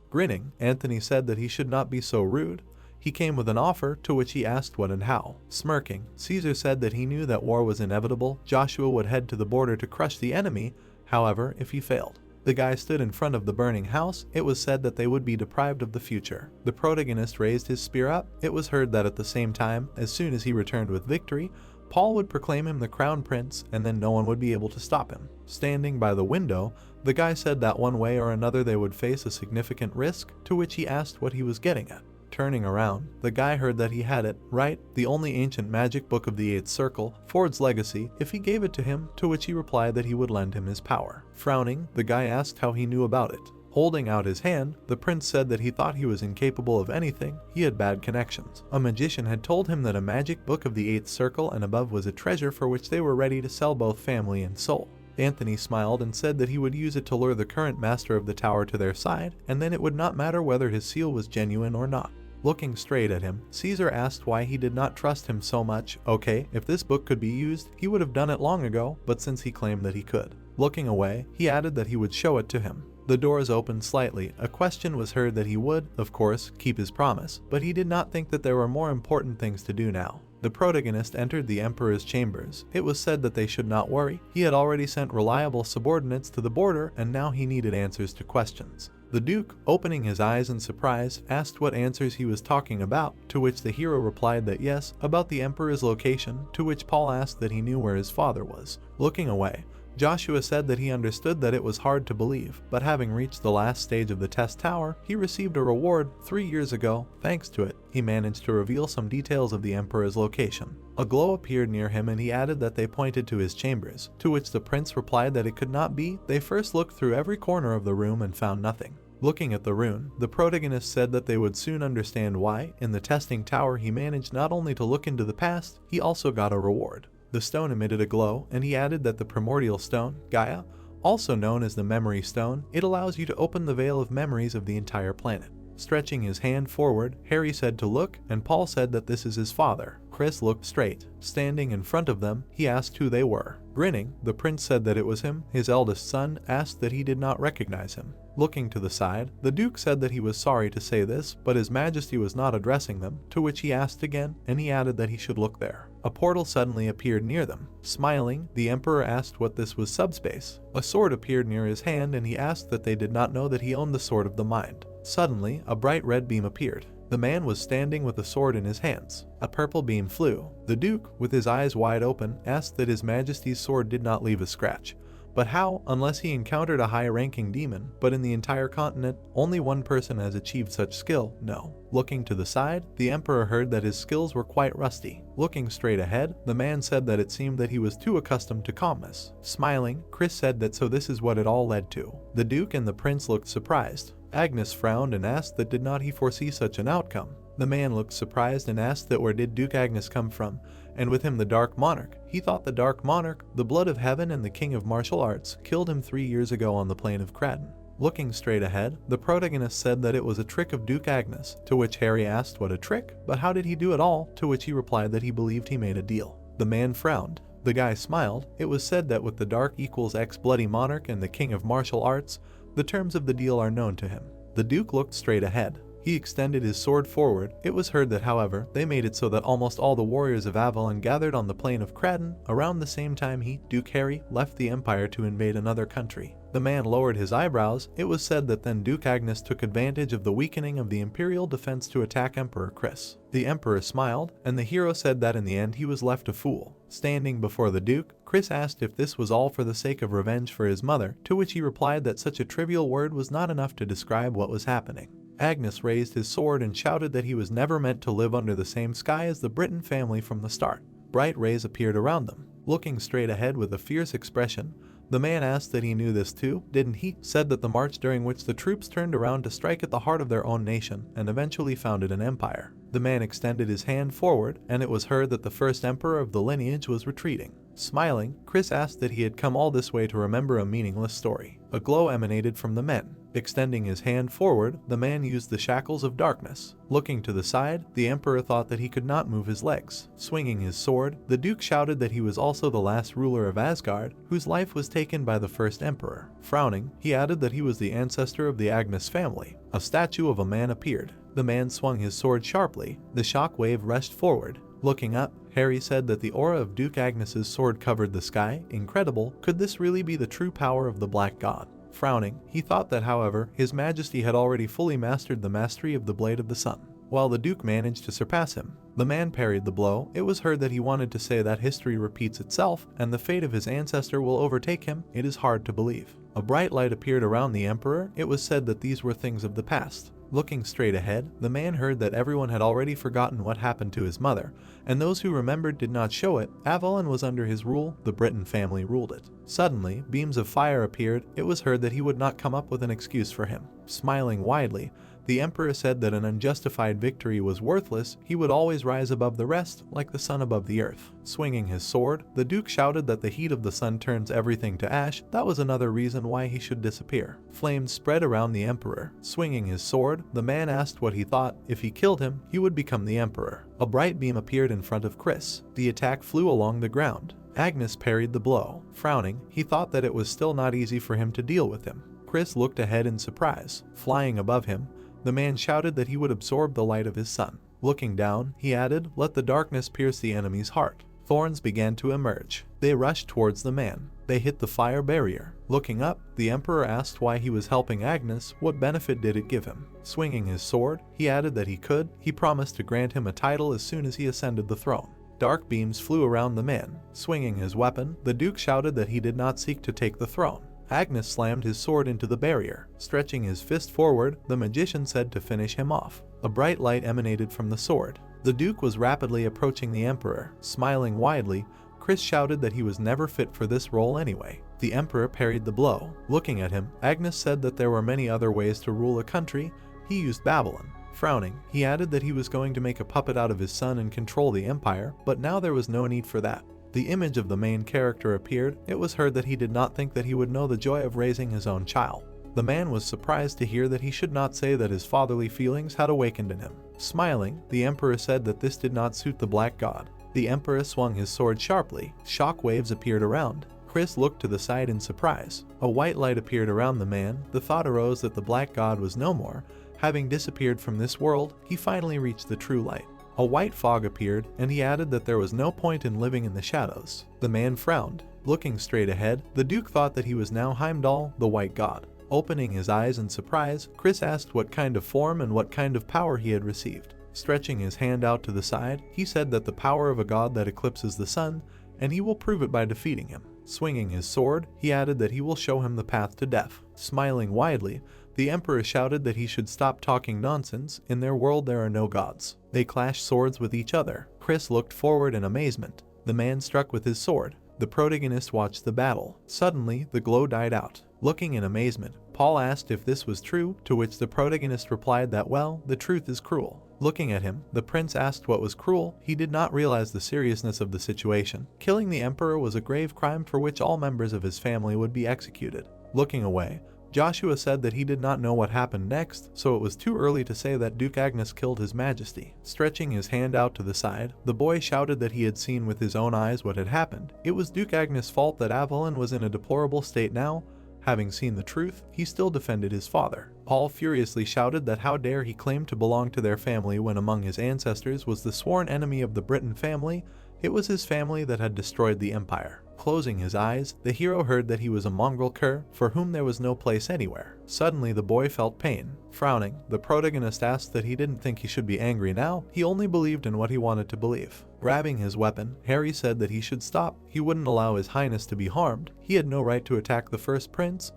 Grinning, Anthony said that he should not be so rude. He came with an offer, to which he asked what and how. Smirking, Caesar said that he knew that war was inevitable. Joshua would head to the border to crush the enemy, however, if he failed. The guy stood in front of the burning house. It was said that they would be deprived of the future. The protagonist raised his spear up. It was heard that at the same time, as soon as he returned with victory, Paul would proclaim him the crown prince, and then no one would be able to stop him. Standing by the window, the guy said that one way or another they would face a significant risk, to which he asked what he was getting at. Turning around, the guy heard that he had it, right, the only ancient magic book of the Eighth Circle, Ford's legacy, if he gave it to him, to which he replied that he would lend him his power. Frowning, the guy asked how he knew about it. Holding out his hand, the prince said that he thought he was incapable of anything, he had bad connections. A magician had told him that a magic book of the Eighth Circle and above was a treasure for which they were ready to sell both family and soul. Anthony smiled and said that he would use it to lure the current master of the tower to their side, and then it would not matter whether his seal was genuine or not. Looking straight at him, Caesar asked why he did not trust him so much. Okay, if this book could be used, he would have done it long ago, but since he claimed that he could. Looking away, he added that he would show it to him. The doors opened slightly. A question was heard that he would, of course, keep his promise, but he did not think that there were more important things to do now. The protagonist entered the emperor's chambers. It was said that they should not worry. He had already sent reliable subordinates to the border, and now he needed answers to questions. The Duke, opening his eyes in surprise, asked what answers he was talking about, to which the hero replied that yes, about the emperor's location, to which Paul asked that he knew where his father was. Looking away, Joshua said that he understood that it was hard to believe, but having reached the last stage of the test tower, he received a reward 3 years ago. Thanks to it, he managed to reveal some details of the emperor's location. A glow appeared near him and he added that they pointed to his chambers, to which the prince replied that it could not be. They first looked through every corner of the room and found nothing. Looking at the rune, the protagonist said that they would soon understand why. In the testing tower he managed not only to look into the past, he also got a reward. The stone emitted a glow, and he added that the primordial stone, Gaia, also known as the memory stone, it allows you to open the veil of memories of the entire planet. Stretching his hand forward, Harry said to look, and Paul said that this is his father. Chris looked straight. Standing in front of them, he asked who they were. Grinning, the prince said that it was him. His eldest son asked that he did not recognize him. Looking to the side, the Duke said that he was sorry to say this, but His Majesty was not addressing them, to which he asked again, and he added that he should look there. A portal suddenly appeared near them. Smiling, the Emperor asked what this was subspace. A sword appeared near his hand and he asked that they did not know that he owned the sword of the mind. Suddenly, a bright red beam appeared. The man was standing with a sword in his hands. A purple beam flew. The Duke, with his eyes wide open, asked that His Majesty's sword did not leave a scratch. But how, unless he encountered a high-ranking demon? But in the entire continent, only one person has achieved such skill. No. Looking to the side, the emperor heard that his skills were quite rusty. Looking straight ahead, the man said that it seemed that he was too accustomed to calmness. Smiling, Chris said that so this is what it all led to. The Duke and the Prince looked surprised. Agnes frowned and asked that did not he foresee such an outcome. The man looked surprised and asked that where did Duke Agnes come from, and with him the Dark Monarch. He thought the Dark Monarch, the blood of heaven and the king of martial arts, killed him 3 years ago on the plain of Kraden. Looking straight ahead, the protagonist said that it was a trick of Duke Agnes, to which Harry asked what a trick, but how did he do it all, to which he replied that he believed he made a deal. The man frowned. The guy smiled. It was said that with the Dark equals X bloody monarch and the king of martial arts, the terms of the deal are known to him. The Duke looked straight ahead. He extended his sword forward. It was heard that, however, they made it so that almost all the warriors of Avalon gathered on the plain of Kraden around the same time he, Duke Harry, left the empire to invade another country. The man lowered his eyebrows. It was said that then Duke Agnes took advantage of the weakening of the imperial defense to attack Emperor Chris. The emperor smiled, and the hero said that in the end he was left a fool. Standing before the Duke, Chris asked if this was all for the sake of revenge for his mother, to which he replied that such a trivial word was not enough to describe what was happening. Agnes raised his sword and shouted that he was never meant to live under the same sky as the Britton family from the start. Bright rays appeared around them. Looking straight ahead with a fierce expression, the man asked that he knew this too, didn't he? Said that the march during which the troops turned around to strike at the heart of their own nation and eventually founded an empire. The man extended his hand forward, and it was heard that the first emperor of the lineage was retreating. Smiling, Chris asked that he had come all this way to remember a meaningless story. A glow emanated from the men. Extending his hand forward, the man used the shackles of darkness. Looking to the side, the emperor thought that he could not move his legs. Swinging his sword, the Duke shouted that he was also the last ruler of Asgard, whose life was taken by the first emperor. Frowning, he added that he was the ancestor of the Agnes family. A statue of a man appeared. The man swung his sword sharply. The shock wave rushed forward. Looking up, Harry said that the aura of Duke Agnes's sword covered the sky. Incredible. Could this really be the true power of the Black God? Frowning, he thought that, however, His Majesty had already fully mastered the mastery of the Blade of the Sun, while the Duke managed to surpass him. The man parried the blow. It was heard that he wanted to say that history repeats itself, and the fate of his ancestor will overtake him. It is hard to believe. A bright light appeared around the Emperor. It was said that these were things of the past. Looking straight ahead, the man heard that everyone had already forgotten what happened to his mother, and those who remembered did not show it. Avalon was under his rule. The Britton family ruled it. Suddenly, beams of fire appeared. It was heard that he would not come up with an excuse for him. Smiling widely, the emperor said that an unjustified victory was worthless. He would always rise above the rest, like the sun above the earth. Swinging his sword, the Duke shouted that the heat of the sun turns everything to ash. That was another reason why he should disappear. Flames spread around the emperor. Swinging his sword, the man asked what he thought. If he killed him, he would become the emperor. A bright beam appeared in front of Chris. The attack flew along the ground. Agnes parried the blow. Frowning, he thought that it was still not easy for him to deal with him. Chris looked ahead in surprise. Flying above him, the man shouted that he would absorb the light of his sun. Looking down, he added, "Let the darkness pierce the enemy's heart." Thorns began to emerge. They rushed towards the man. They hit the fire barrier. Looking up, the emperor asked why he was helping Agnes. What benefit did it give him? Swinging his sword, he added that he promised to grant him a title as soon as he ascended the throne. Dark beams flew around the man. Swinging his weapon, the Duke shouted that he did not seek to take the throne. Agnes slammed his sword into the barrier. Stretching his fist forward, the magician said to finish him off. A bright light emanated from the sword. The Duke was rapidly approaching the Emperor. Smiling widely, Chris shouted that he was never fit for this role anyway. The Emperor parried the blow. Looking at him, Agnes said that there were many other ways to rule a country. He used Babylon. Frowning, he added that he was going to make a puppet out of his son and control the empire, but now there was no need for that. The image of the main character appeared. It was heard that he did not think that he would know the joy of raising his own child. The man was surprised to hear that he should not say that his fatherly feelings had awakened in him. Smiling, the Emperor said that this did not suit the Black God. The Emperor swung his sword sharply. Shock waves appeared around. Chris looked to the side in surprise. A white light appeared around the man. The thought arose that the Black God was no more. Having disappeared from this world, he finally reached the true light. A white fog appeared, and he added that there was no point in living in the shadows. The man frowned. Looking straight ahead, the Duke thought that he was now Heimdall, the White God. Opening his eyes in surprise, Chris asked what kind of form and what kind of power he had received. Stretching his hand out to the side, he said that the power of a god that eclipses the sun, and he will prove it by defeating him. Swinging his sword, he added that he will show him the path to death. Smiling widely, the emperor shouted that he should stop talking nonsense. In their world there are no gods. They clash swords with each other. Chris looked forward in amazement. The man struck with his sword. The protagonist watched the battle. Suddenly, the glow died out. Looking in amazement, Paul asked if this was true, to which the protagonist replied that, well, the truth is cruel. Looking at him, the prince asked what was cruel. He did not realize the seriousness of the situation. Killing the emperor was a grave crime for which all members of his family would be executed. Looking away, Joshua said that he did not know what happened next, so it was too early to say that Duke Agnes killed His Majesty. Stretching his hand out to the side, the boy shouted that he had seen with his own eyes what had happened. It was Duke Agnes' fault that Avalon was in a deplorable state now. Having seen the truth, he still defended his father. Paul furiously shouted that how dare he claim to belong to their family when among his ancestors was the sworn enemy of the Britain family. It was his family that had destroyed the empire. Closing his eyes, the hero heard that he was a mongrel cur for whom there was no place anywhere. Suddenly the boy felt pain. Frowning, the protagonist asked that he didn't think he should be angry now. He only believed in what he wanted to believe. Grabbing his weapon, Harry said that he should stop. He wouldn't allow His Highness to be harmed. He had no right to attack the first prince,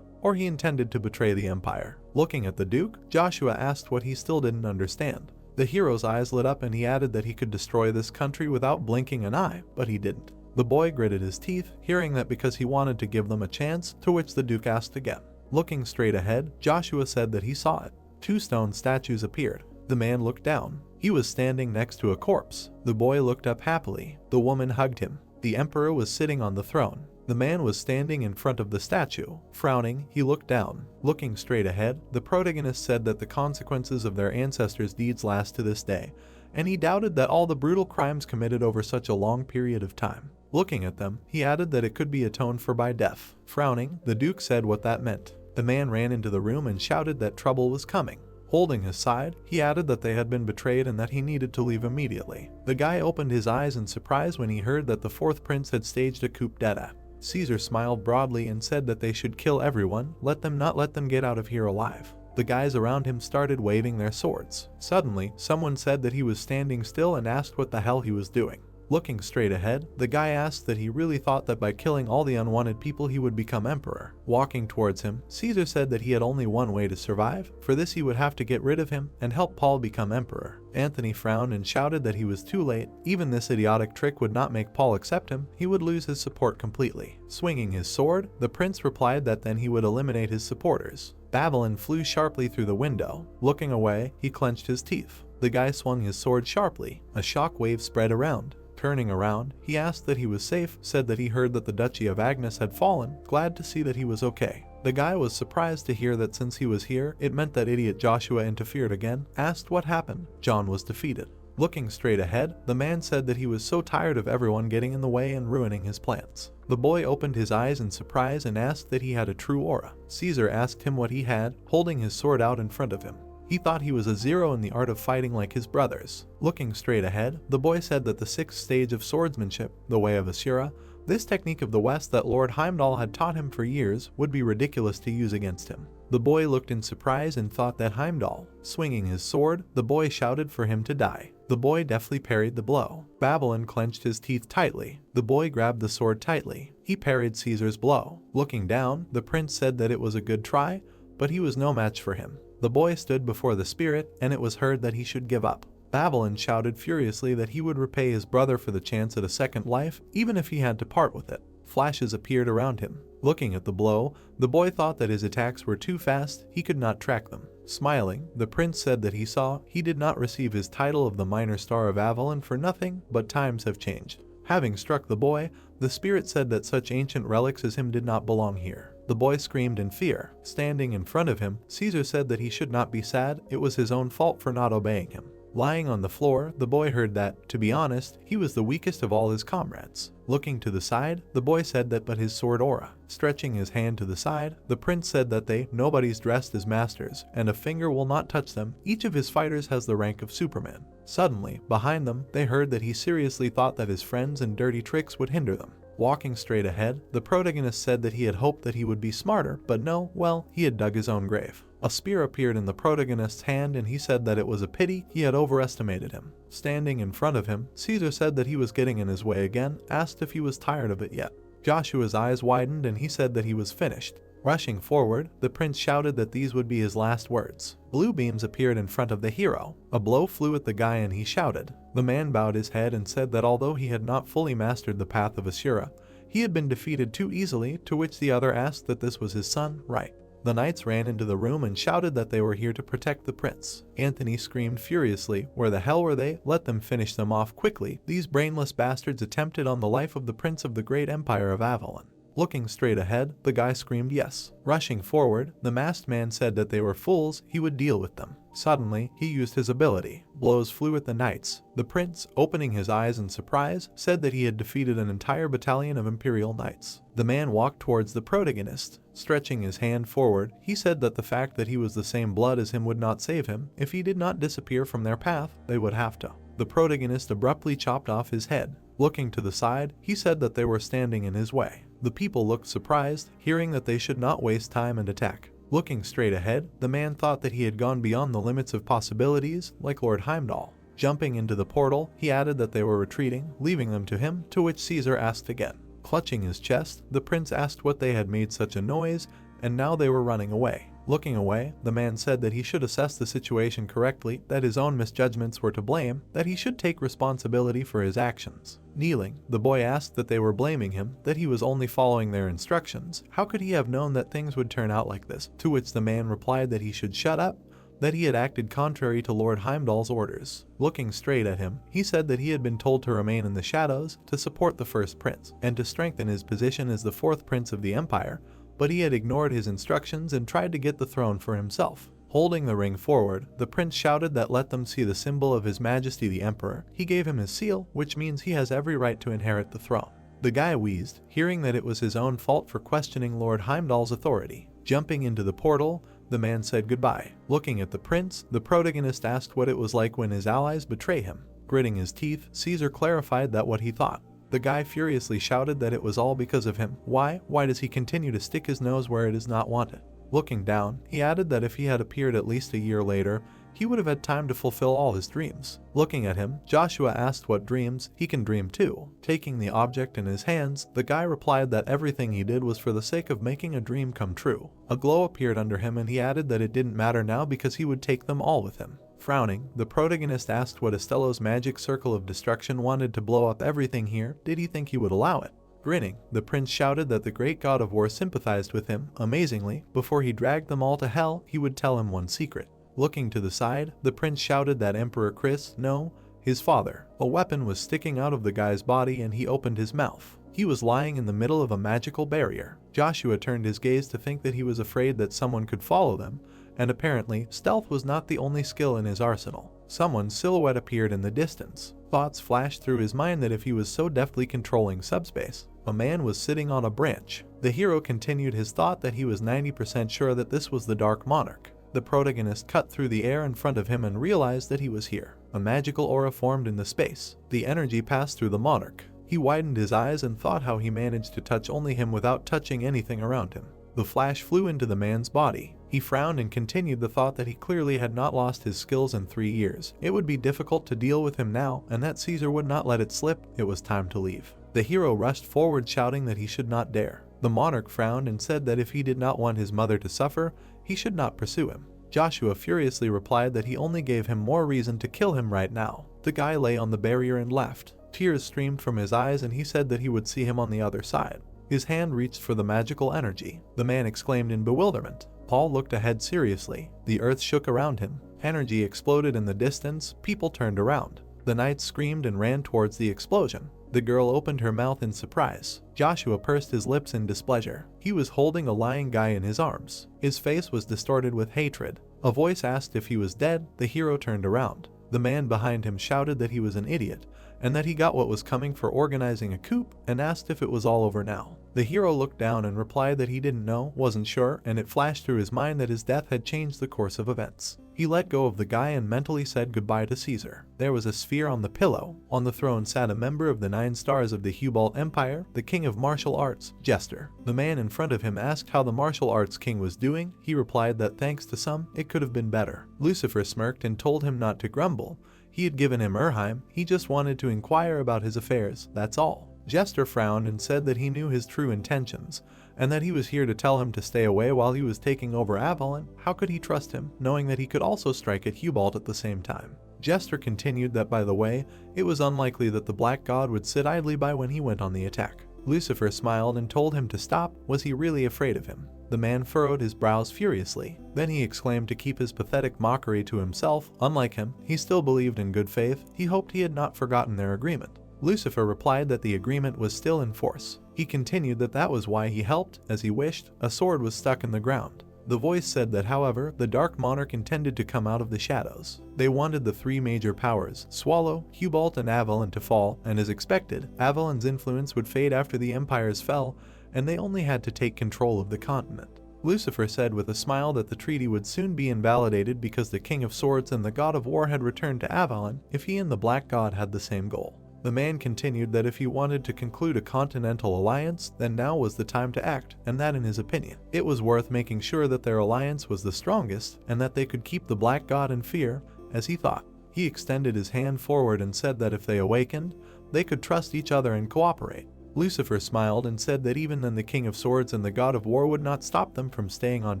or he intended to betray the empire. Looking at the Duke, Joshua asked what he still didn't understand. The hero's eyes lit up and he added that he could destroy this country without blinking an eye, but he didn't. The boy gritted his teeth, hearing that because he wanted to give them a chance, to which the Duke asked again. Looking straight ahead, Joshua said that he saw it. 2 stone statues appeared. The man looked down. He was standing next to a corpse. The boy looked up happily. The woman hugged him. The emperor was sitting on the throne. The man was standing in front of the statue. Frowning, he looked down. Looking straight ahead, the protagonist said that the consequences of their ancestors' deeds last to this day, and he doubted that all the brutal crimes committed over such a long period of time. Looking at them, he added that it could be atoned for by death. Frowning, the Duke said what that meant. The man ran into the room and shouted that trouble was coming. Holding his side, he added that they had been betrayed and that he needed to leave immediately. The guy opened his eyes in surprise when he heard that the 4th prince had staged a coup d'etat. Caesar smiled broadly and said that they should kill everyone, let them get out of here alive. The guys around him started waving their swords. Suddenly, someone said that he was standing still and asked what the hell he was doing. Looking straight ahead, the guy asked that he really thought that by killing all the unwanted people he would become emperor. Walking towards him, Caesar said that he had only one way to survive. For this he would have to get rid of him and help Paul become emperor. Anthony frowned and shouted that he was too late. Even this idiotic trick would not make Paul accept him. He would lose his support completely. Swinging his sword, the prince replied that then he would eliminate his supporters. Babylon flew sharply through the window. Looking away, he clenched his teeth. The guy swung his sword sharply. A shock wave spread around. Turning around, he asked that he was safe, said that he heard that the Duchy of Agnes had fallen, glad to see that he was okay. The guy was surprised to hear that since he was here, it meant that idiot Joshua interfered again, asked what happened. John was defeated. Looking straight ahead, the man said that he was so tired of everyone getting in the way and ruining his plans. The boy opened his eyes in surprise and asked that he had a true aura. Caesar asked him what he had, holding his sword out in front of him. He thought he was a zero in the art of fighting like his brothers. Looking straight ahead, the boy said that the 6th stage of swordsmanship, the way of Asura, this technique of the West that Lord Heimdall had taught him for years, would be ridiculous to use against him. The boy looked in surprise and thought that Heimdall. Swinging his sword, the boy shouted for him to die. The boy deftly parried the blow. Babylon clenched his teeth tightly. The boy grabbed the sword tightly. He parried Caesar's blow. Looking down, the prince said that it was a good try, but he was no match for him. The boy stood before the spirit, and it was heard that he should give up. Babylon shouted furiously that he would repay his brother for the chance at a second life, even if he had to part with it. Flashes appeared around him. Looking at the blow, the boy thought that his attacks were too fast, he could not track them. Smiling, the prince said that he saw he did not receive his title of the Minor Star of Avalon for nothing, but times have changed. Having struck the boy, the spirit said that such ancient relics as him did not belong here. The boy screamed in fear. Standing in front of him, Caesar said that he should not be sad, it was his own fault for not obeying him. Lying on the floor, the boy heard that, to be honest, he was the weakest of all his comrades. Looking to the side, the boy said that but his sword aura. Stretching his hand to the side, the prince said that nobody's dressed as masters, and a finger will not touch them. Each of his fighters has the rank of Superman. Suddenly, behind them, they heard that he seriously thought that his friends and dirty tricks would hinder them. Walking straight ahead, the protagonist said that he had hoped that he would be smarter, but no, well, he had dug his own grave. A spear appeared in the protagonist's hand and he said that it was a pity he had overestimated him. Standing in front of him, Caesar said that he was getting in his way again, asked if he was tired of it yet. Joshua's eyes widened and he said that he was finished. Rushing forward, the prince shouted that these would be his last words. Blue beams appeared in front of the hero. A blow flew at the guy and he shouted. The man bowed his head and said that although he had not fully mastered the path of Asura, he had been defeated too easily, to which the other asked that this was his son, right? The knights ran into the room and shouted that they were here to protect the prince. Anthony screamed furiously, "Where the hell were they? Let them finish them off quickly. These brainless bastards attempted on the life of the prince of the great empire of Avalon." Looking straight ahead, the guy screamed yes. Rushing forward, the masked man said that they were fools, he would deal with them. Suddenly, he used his ability. Blows flew at the knights. The prince, opening his eyes in surprise, said that he had defeated an entire battalion of imperial knights. The man walked towards the protagonist. Stretching his hand forward, he said that the fact that he was the same blood as him would not save him. If he did not disappear from their path, they would have to. The protagonist abruptly chopped off his head. Looking to the side, he said that they were standing in his way. The people looked surprised, hearing that they should not waste time and attack. Looking straight ahead, the man thought that he had gone beyond the limits of possibilities, like Lord Heimdall. Jumping into the portal, he added that they were retreating, leaving them to him, to which Caesar asked again. Clutching his chest, the prince asked what they had made such a noise, and now they were running away. Looking away, the man said that he should assess the situation correctly, that his own misjudgments were to blame, that he should take responsibility for his actions. Kneeling, the boy asked that they were blaming him, that he was only following their instructions. How could he have known that things would turn out like this? To which the man replied that he should shut up, that he had acted contrary to Lord Heimdall's orders. Looking straight at him, he said that he had been told to remain in the shadows, to support the first prince, and to strengthen his position as the fourth prince of the empire, but he had ignored his instructions and tried to get the throne for himself. Holding the ring forward, the prince shouted that let them see the symbol of His Majesty the Emperor. He gave him his seal, which means he has every right to inherit the throne. The guy wheezed, hearing that it was his own fault for questioning Lord Heimdall's authority. Jumping into the portal, the man said goodbye. Looking at the prince, the protagonist asked what it was like when his allies betray him. Gritting his teeth, Caesar clarified that what he thought. The guy furiously shouted that it was all because of him. Why does he continue to stick his nose where it is not wanted? Looking down, he added that if he had appeared at least a year later, he would have had time to fulfill all his dreams. Looking at him, Joshua asked what dreams, he can dream too. Taking the object in his hands, the guy replied that everything he did was for the sake of making a dream come true. A glow appeared under him and he added that it didn't matter now because he would take them all with him. Frowning, the protagonist asked what Estello's magic circle of destruction wanted to blow up everything here. Did he think he would allow it? Grinning, the prince shouted that the great god of war sympathized with him. Amazingly, before he dragged them all to hell, he would tell him one secret. Looking to the side, the prince shouted that Emperor Chris, no, his father. A weapon was sticking out of the guy's body and he opened his mouth. He was lying in the middle of a magical barrier. Joshua turned his gaze to think that he was afraid that someone could follow them, and apparently, stealth was not the only skill in his arsenal. Someone's silhouette appeared in the distance. Thoughts flashed through his mind that if he was so deftly controlling subspace, a man was sitting on a branch. The hero continued his thought that he was 90% sure that this was the Dark Monarch. The protagonist cut through the air in front of him and realized that he was here. A magical aura formed in the space. The energy passed through the monarch. He widened his eyes and thought how he managed to touch only him without touching anything around him. The flash flew into the man's body. He frowned and continued the thought that he clearly had not lost his skills in 3 years. It would be difficult to deal with him now, and that Caesar would not let it slip. It was time to leave. The hero rushed forward shouting that he should not dare. The monarch frowned and said that if he did not want his mother to suffer, he should not pursue him. Joshua furiously replied that he only gave him more reason to kill him right now. The guy lay on the barrier and left. Tears streamed from his eyes and he said that he would see him on the other side. His hand reached for the magical energy. The man exclaimed in bewilderment. Paul looked ahead seriously. The earth shook around him. Energy exploded in the distance. People turned around. The knights screamed and ran towards the explosion. The girl opened her mouth in surprise. Joshua pursed his lips in displeasure. He was holding a lying guy in his arms. His face was distorted with hatred. A voice asked if he was dead. The hero turned around. The man behind him shouted that he was an idiot, and that he got what was coming for organizing a coup, and asked if it was all over now. The hero looked down and replied that he didn't know, wasn't sure, and it flashed through his mind that his death had changed the course of events. He let go of the guy and mentally said goodbye to Caesar. There was a sphere on the pillow. On the throne sat a member of the 9 stars of the Hubalt Empire, the king of martial arts, Jester. The man in front of him asked how the martial arts king was doing. He replied that thanks to some, it could have been better. Lucifer smirked and told him not to grumble. He had given him Urheim, he just wanted to inquire about his affairs, that's all. Jester frowned and said that he knew his true intentions, and that he was here to tell him to stay away while he was taking over Avalon. How could he trust him, knowing that he could also strike at Hubalt at the same time? Jester continued that, by the way, it was unlikely that the Black God would sit idly by when he went on the attack. Lucifer smiled and told him to stop. Was he really afraid of him? The man furrowed his brows furiously. Then he exclaimed to keep his pathetic mockery to himself. Unlike him, he still believed in good faith. He hoped he had not forgotten their agreement. Lucifer replied that the agreement was still in force. He continued that that was why he helped. As he wished, a sword was stuck in the ground. The voice said that, however, the Dark Monarch intended to come out of the shadows. They wanted the three major powers, Swallow, Hubalt, and Avalon, to fall, and as expected, Avalon's influence would fade after the empires fell, and they only had to take control of the continent. Lucifer said with a smile that the treaty would soon be invalidated because the King of Swords and the God of War had returned to Avalon if he and the Black God had the same goal. The man continued that if he wanted to conclude a continental alliance, then now was the time to act, and that in his opinion, it was worth making sure that their alliance was the strongest and that they could keep the Black God in fear, as he thought. He extended his hand forward and said that if they awakened, they could trust each other and cooperate. Lucifer smiled and said that even then the King of Swords and the God of War would not stop them from staying on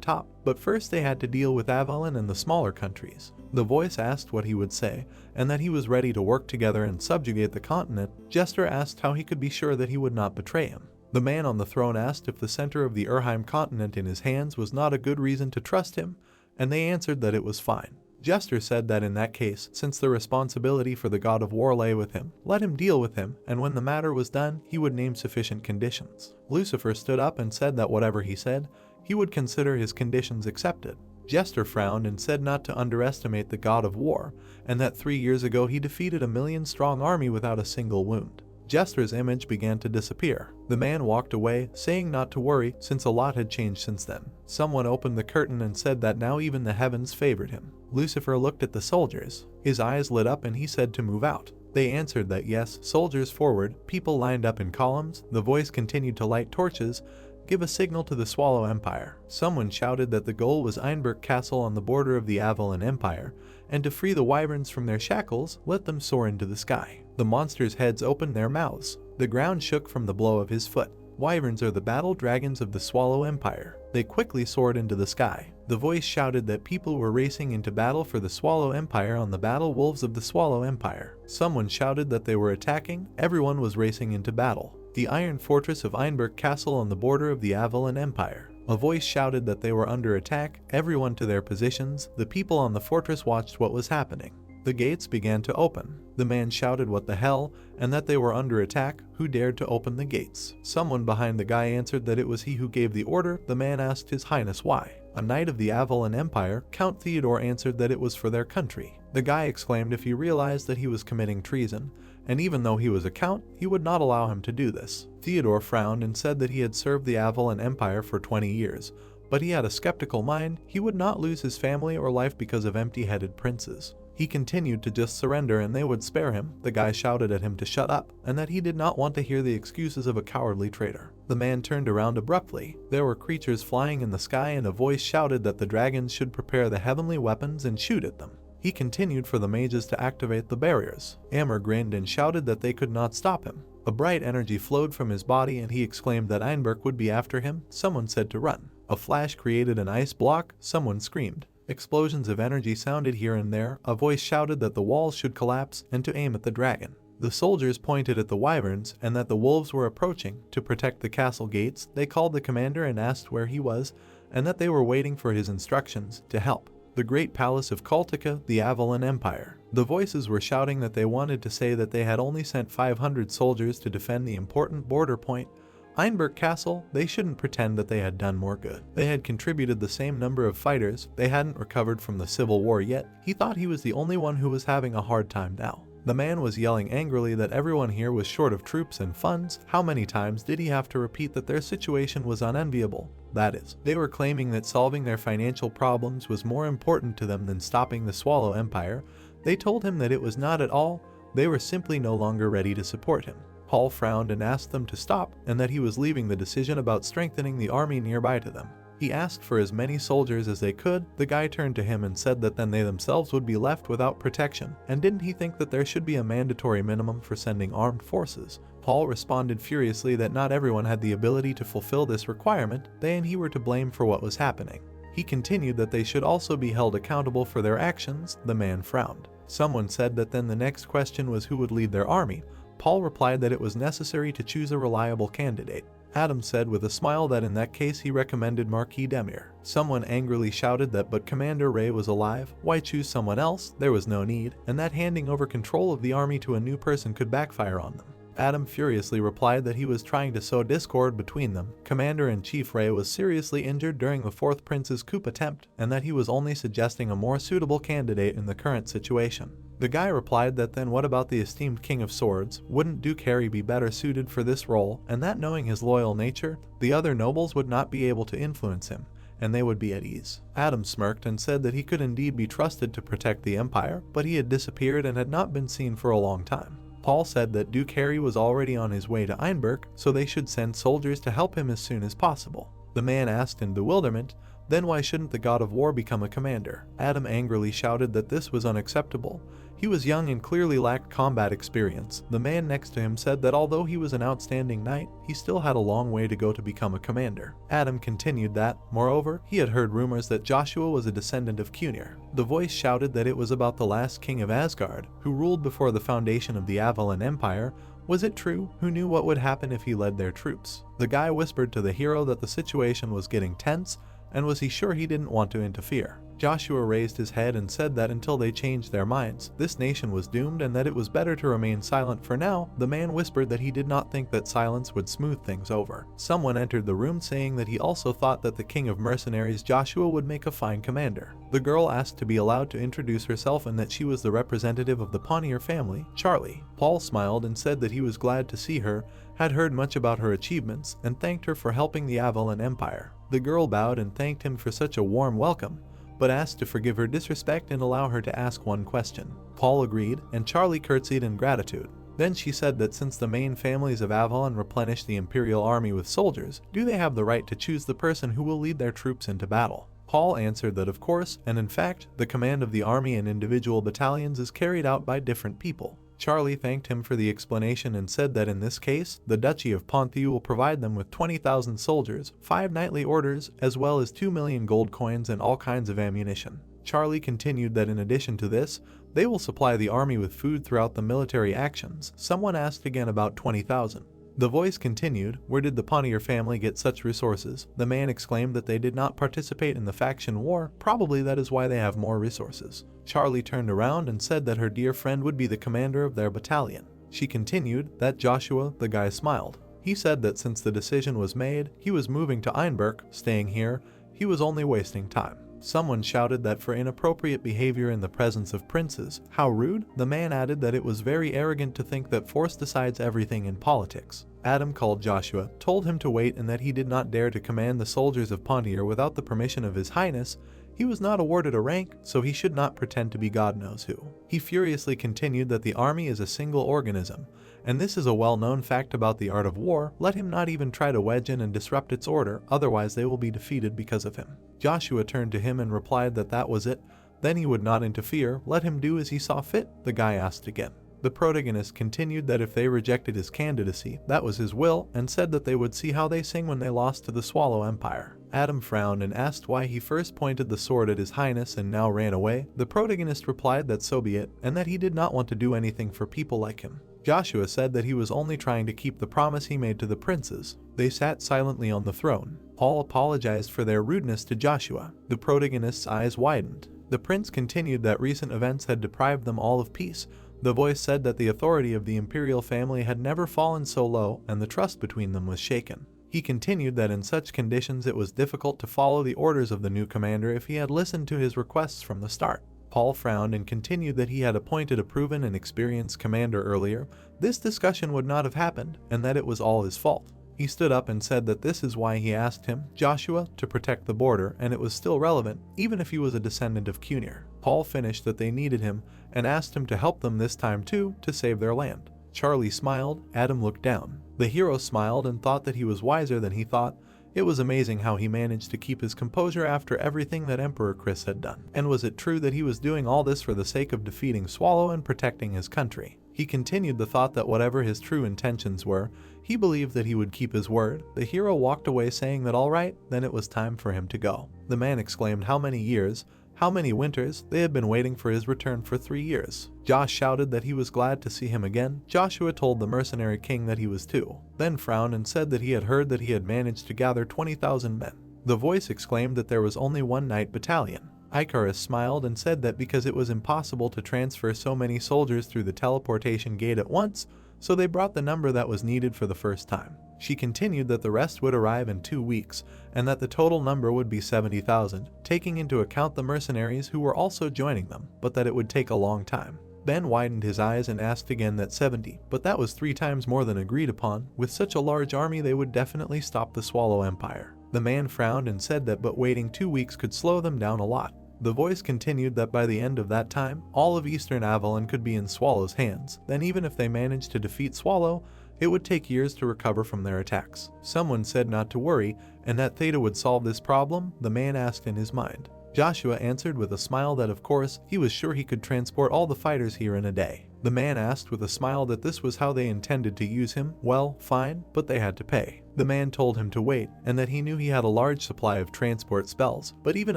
top, but first they had to deal with Avalon and the smaller countries. The voice asked what he would say, and that he was ready to work together and subjugate the continent. Jester asked how he could be sure that he would not betray him. The man on the throne asked if the center of the Urheim continent in his hands was not a good reason to trust him, and they answered that it was fine. Jester said that in that case, since the responsibility for the God of War lay with him, let him deal with him, and when the matter was done, he would name sufficient conditions. Lucifer stood up and said that whatever he said, he would consider his conditions accepted. Jester frowned and said not to underestimate the God of War, and that 3 years ago he defeated a million-strong army without a single wound. Jester's image began to disappear. The man walked away, saying not to worry, since a lot had changed since then. Someone opened the curtain and said that now even the heavens favored him. Lucifer looked at the soldiers. His eyes lit up and he said to move out. They answered that yes, soldiers forward. People lined up in columns. The voice continued to light torches. Give a signal to the Swallow Empire. Someone shouted that the goal was Einberg Castle on the border of the Avalon Empire, and to free the wyverns from their shackles, let them soar into the sky. The monsters' heads opened their mouths. The ground shook from the blow of his foot. Wyverns are the battle dragons of the Swallow Empire. They quickly soared into the sky. The voice shouted that people were racing into battle for the Swallow Empire on the battle wolves of the Swallow Empire. Someone shouted that they were attacking. Everyone was racing into battle. The iron fortress of Einberg Castle on the border of the Avalon Empire. A voice shouted that they were under attack. Everyone to their positions. The people on the fortress watched what was happening. The gates began to open. The man shouted what the hell, and that they were under attack. Who dared to open the gates? Someone behind the guy answered that it was he who gave the order. The man asked His Highness why. A knight of the Avalon Empire, Count Theodore, answered that it was for their country. The guy exclaimed if he realized that he was committing treason, and even though he was a count, he would not allow him to do this. Theodore frowned and said that he had served the Avalon Empire for 20 years, but he had a skeptical mind. He would not lose his family or life because of empty-headed princes. He continued to just surrender and they would spare him. The guy shouted at him to shut up, and that he did not want to hear the excuses of a cowardly traitor. The man turned around abruptly. There were creatures flying in the sky and a voice shouted that the dragons should prepare the heavenly weapons and shoot at them. He continued for the mages to activate the barriers. Amr grinned and shouted that they could not stop him. A bright energy flowed from his body and he exclaimed that Einberg would be after him. Someone said to run. A flash created an ice block. Someone screamed. Explosions of energy sounded here and there. A voice shouted that the walls should collapse and to aim at the dragon. The soldiers pointed at the wyverns and that the wolves were approaching. To protect the castle gates, they called the commander and asked where he was, and that they were waiting for his instructions to help. The great palace of Kaltika, the Avalon Empire. The voices were shouting that they wanted to say that they had only sent 500 soldiers to defend the important border point, Einberg Castle. They shouldn't pretend that they had done more good. They had contributed the same number of fighters. They hadn't recovered from the Civil War yet. He thought he was the only one who was having a hard time now. The man was yelling angrily that everyone here was short of troops and funds. How many times did he have to repeat that their situation was unenviable? That is, they were claiming that solving their financial problems was more important to them than stopping the Swallow Empire. They told him that it was not at all. They were simply no longer ready to support him. Paul frowned and asked them to stop, and that he was leaving the decision about strengthening the army nearby to them. He asked for as many soldiers as they could. The guy turned to him and said that then they themselves would be left without protection, and didn't he think that there should be a mandatory minimum for sending armed forces? Paul responded furiously that not everyone had the ability to fulfill this requirement, they and he were to blame for what was happening. He continued that they should also be held accountable for their actions. The man frowned. Someone said that then the next question was who would lead their army. Paul replied that it was necessary to choose a reliable candidate. Adam said with a smile that in that case he recommended Marquis Demir. Someone angrily shouted that but Commander Ray was alive, why choose someone else, there was no need, and that handing over control of the army to a new person could backfire on them. Adam furiously replied that he was trying to sow discord between them. Commander-in-Chief Ray was seriously injured during the 4th Prince's coup attempt, and that he was only suggesting a more suitable candidate in the current situation. The guy replied that then what about the esteemed King of Swords, wouldn't Duke Harry be better suited for this role, and that knowing his loyal nature, the other nobles would not be able to influence him, and they would be at ease. Adam smirked and said that he could indeed be trusted to protect the Empire, but he had disappeared and had not been seen for a long time. Paul said that Duke Harry was already on his way to Einberg, so they should send soldiers to help him as soon as possible. The man asked in bewilderment, then why shouldn't the god of war become a commander? Adam angrily shouted that this was unacceptable. He was young and clearly lacked combat experience. The man next to him said that although he was an outstanding knight, he still had a long way to go to become a commander. Adam continued that, moreover, he had heard rumors that Joshua was a descendant of Cunir. The voice shouted that it was about the last king of Asgard, who ruled before the foundation of the Avalon Empire. Was it true? Who knew what would happen if he led their troops? The guy whispered to the hero that the situation was getting tense, and was he sure he didn't want to interfere? Joshua raised his head and said that until they changed their minds, this nation was doomed and that it was better to remain silent for now. The man whispered that he did not think that silence would smooth things over. Someone entered the room saying that he also thought that the king of mercenaries Joshua would make a fine commander. The girl asked to be allowed to introduce herself and that she was the representative of the Pontier family, Charlie. Paul smiled and said that he was glad to see her, had heard much about her achievements, and thanked her for helping the Avalon Empire. The girl bowed and thanked him for such a warm welcome, but asked to forgive her disrespect and allow her to ask one question. Paul agreed, and Charlie curtsied in gratitude. Then she said that since the main families of Avalon replenish the Imperial army with soldiers, do they have the right to choose the person who will lead their troops into battle? Paul answered that of course, and in fact, the command of the army and individual battalions is carried out by different people. Charlie thanked him for the explanation and said that in this case, the Duchy of Ponthieu will provide them with 20,000 soldiers, 5 knightly orders, as well as 2 million gold coins and all kinds of ammunition. Charlie continued that in addition to this, they will supply the army with food throughout the military actions. Someone asked again about 20,000. The voice continued, where did the Pontier family get such resources? The man exclaimed that they did not participate in the faction war, probably that is why they have more resources. Charlie turned around and said that her dear friend would be the commander of their battalion. She continued that Joshua, the guy smiled. He said that since the decision was made, he was moving to Einberg, staying here, he was only wasting time. Someone shouted that for inappropriate behavior in the presence of princes. How rude? The man added that it was very arrogant to think that force decides everything in politics. Adam called Joshua, told him to wait and that he did not dare to command the soldiers of Pontier without the permission of His Highness. He was not awarded a rank, so he should not pretend to be God knows who. He furiously continued that the army is a single organism, and this is a well-known fact about the art of war. Let him not even try to wedge in and disrupt its order, otherwise they will be defeated because of him. Joshua turned to him and replied that that was it, then he would not interfere, let him do as he saw fit. The guy asked again. The protagonist continued that if they rejected his candidacy, that was his will, and said that they would see how they sing when they lost to the Swallow Empire. Adam frowned and asked why he first pointed the sword at His Highness and now ran away. The protagonist replied that so be it, and that he did not want to do anything for people like him. Joshua said that he was only trying to keep the promise he made to the princes. They sat silently on the throne. Paul apologized for their rudeness to Joshua. The protagonist's eyes widened. The prince continued that recent events had deprived them all of peace. The voice said that the authority of the imperial family had never fallen so low, and the trust between them was shaken. He continued that in such conditions it was difficult to follow the orders of the new commander if he had listened to his requests from the start. Paul frowned and continued that he had appointed a proven and experienced commander earlier. This discussion would not have happened, and that it was all his fault. He stood up and said that this is why he asked him, Joshua, to protect the border, and it was still relevant, even if he was a descendant of Cunir. Paul finished that they needed him, and asked him to help them this time too, to save their land. Charlie smiled, Adam looked down. The hero smiled and thought that he was wiser than he thought. It was amazing how he managed to keep his composure after everything that Emperor Chris had done. And was it true that he was doing all this for the sake of defeating Swallow and protecting his country? He continued the thought that whatever his true intentions were, he believed that he would keep his word. The hero walked away saying that alright, then it was time for him to go. The man exclaimed how many years, how many winters, they had been waiting for his return for 3 years. Josh shouted that he was glad to see him again. Joshua told the mercenary king that he was too, then frowned and said that he had heard that he had managed to gather 20,000 men. The voice exclaimed that there was only one knight battalion. Icarus smiled and said that because it was impossible to transfer so many soldiers through the teleportation gate at once, so they brought the number that was needed for the first time. She continued that the rest would arrive in 2 weeks, and that the total number would be 70,000, taking into account the mercenaries who were also joining them, but that it would take a long time. Ben widened his eyes and asked again that 70, but that was 3 times more than agreed upon. With such a large army they would definitely stop the Swallow Empire. The man frowned and said that but waiting 2 weeks could slow them down a lot. The voice continued that by the end of that time, all of Eastern Avalon could be in Swallow's hands. Then even if they managed to defeat Swallow, it would take years to recover from their attacks. Someone said not to worry, and that Theta would solve this problem, the man asked in his mind. Joshua answered with a smile that of course, he was sure he could transport all the fighters here in a day. The man asked with a smile that this was how they intended to use him. Well, fine, but they had to pay. The man told him to wait, and that he knew he had a large supply of transport spells, but even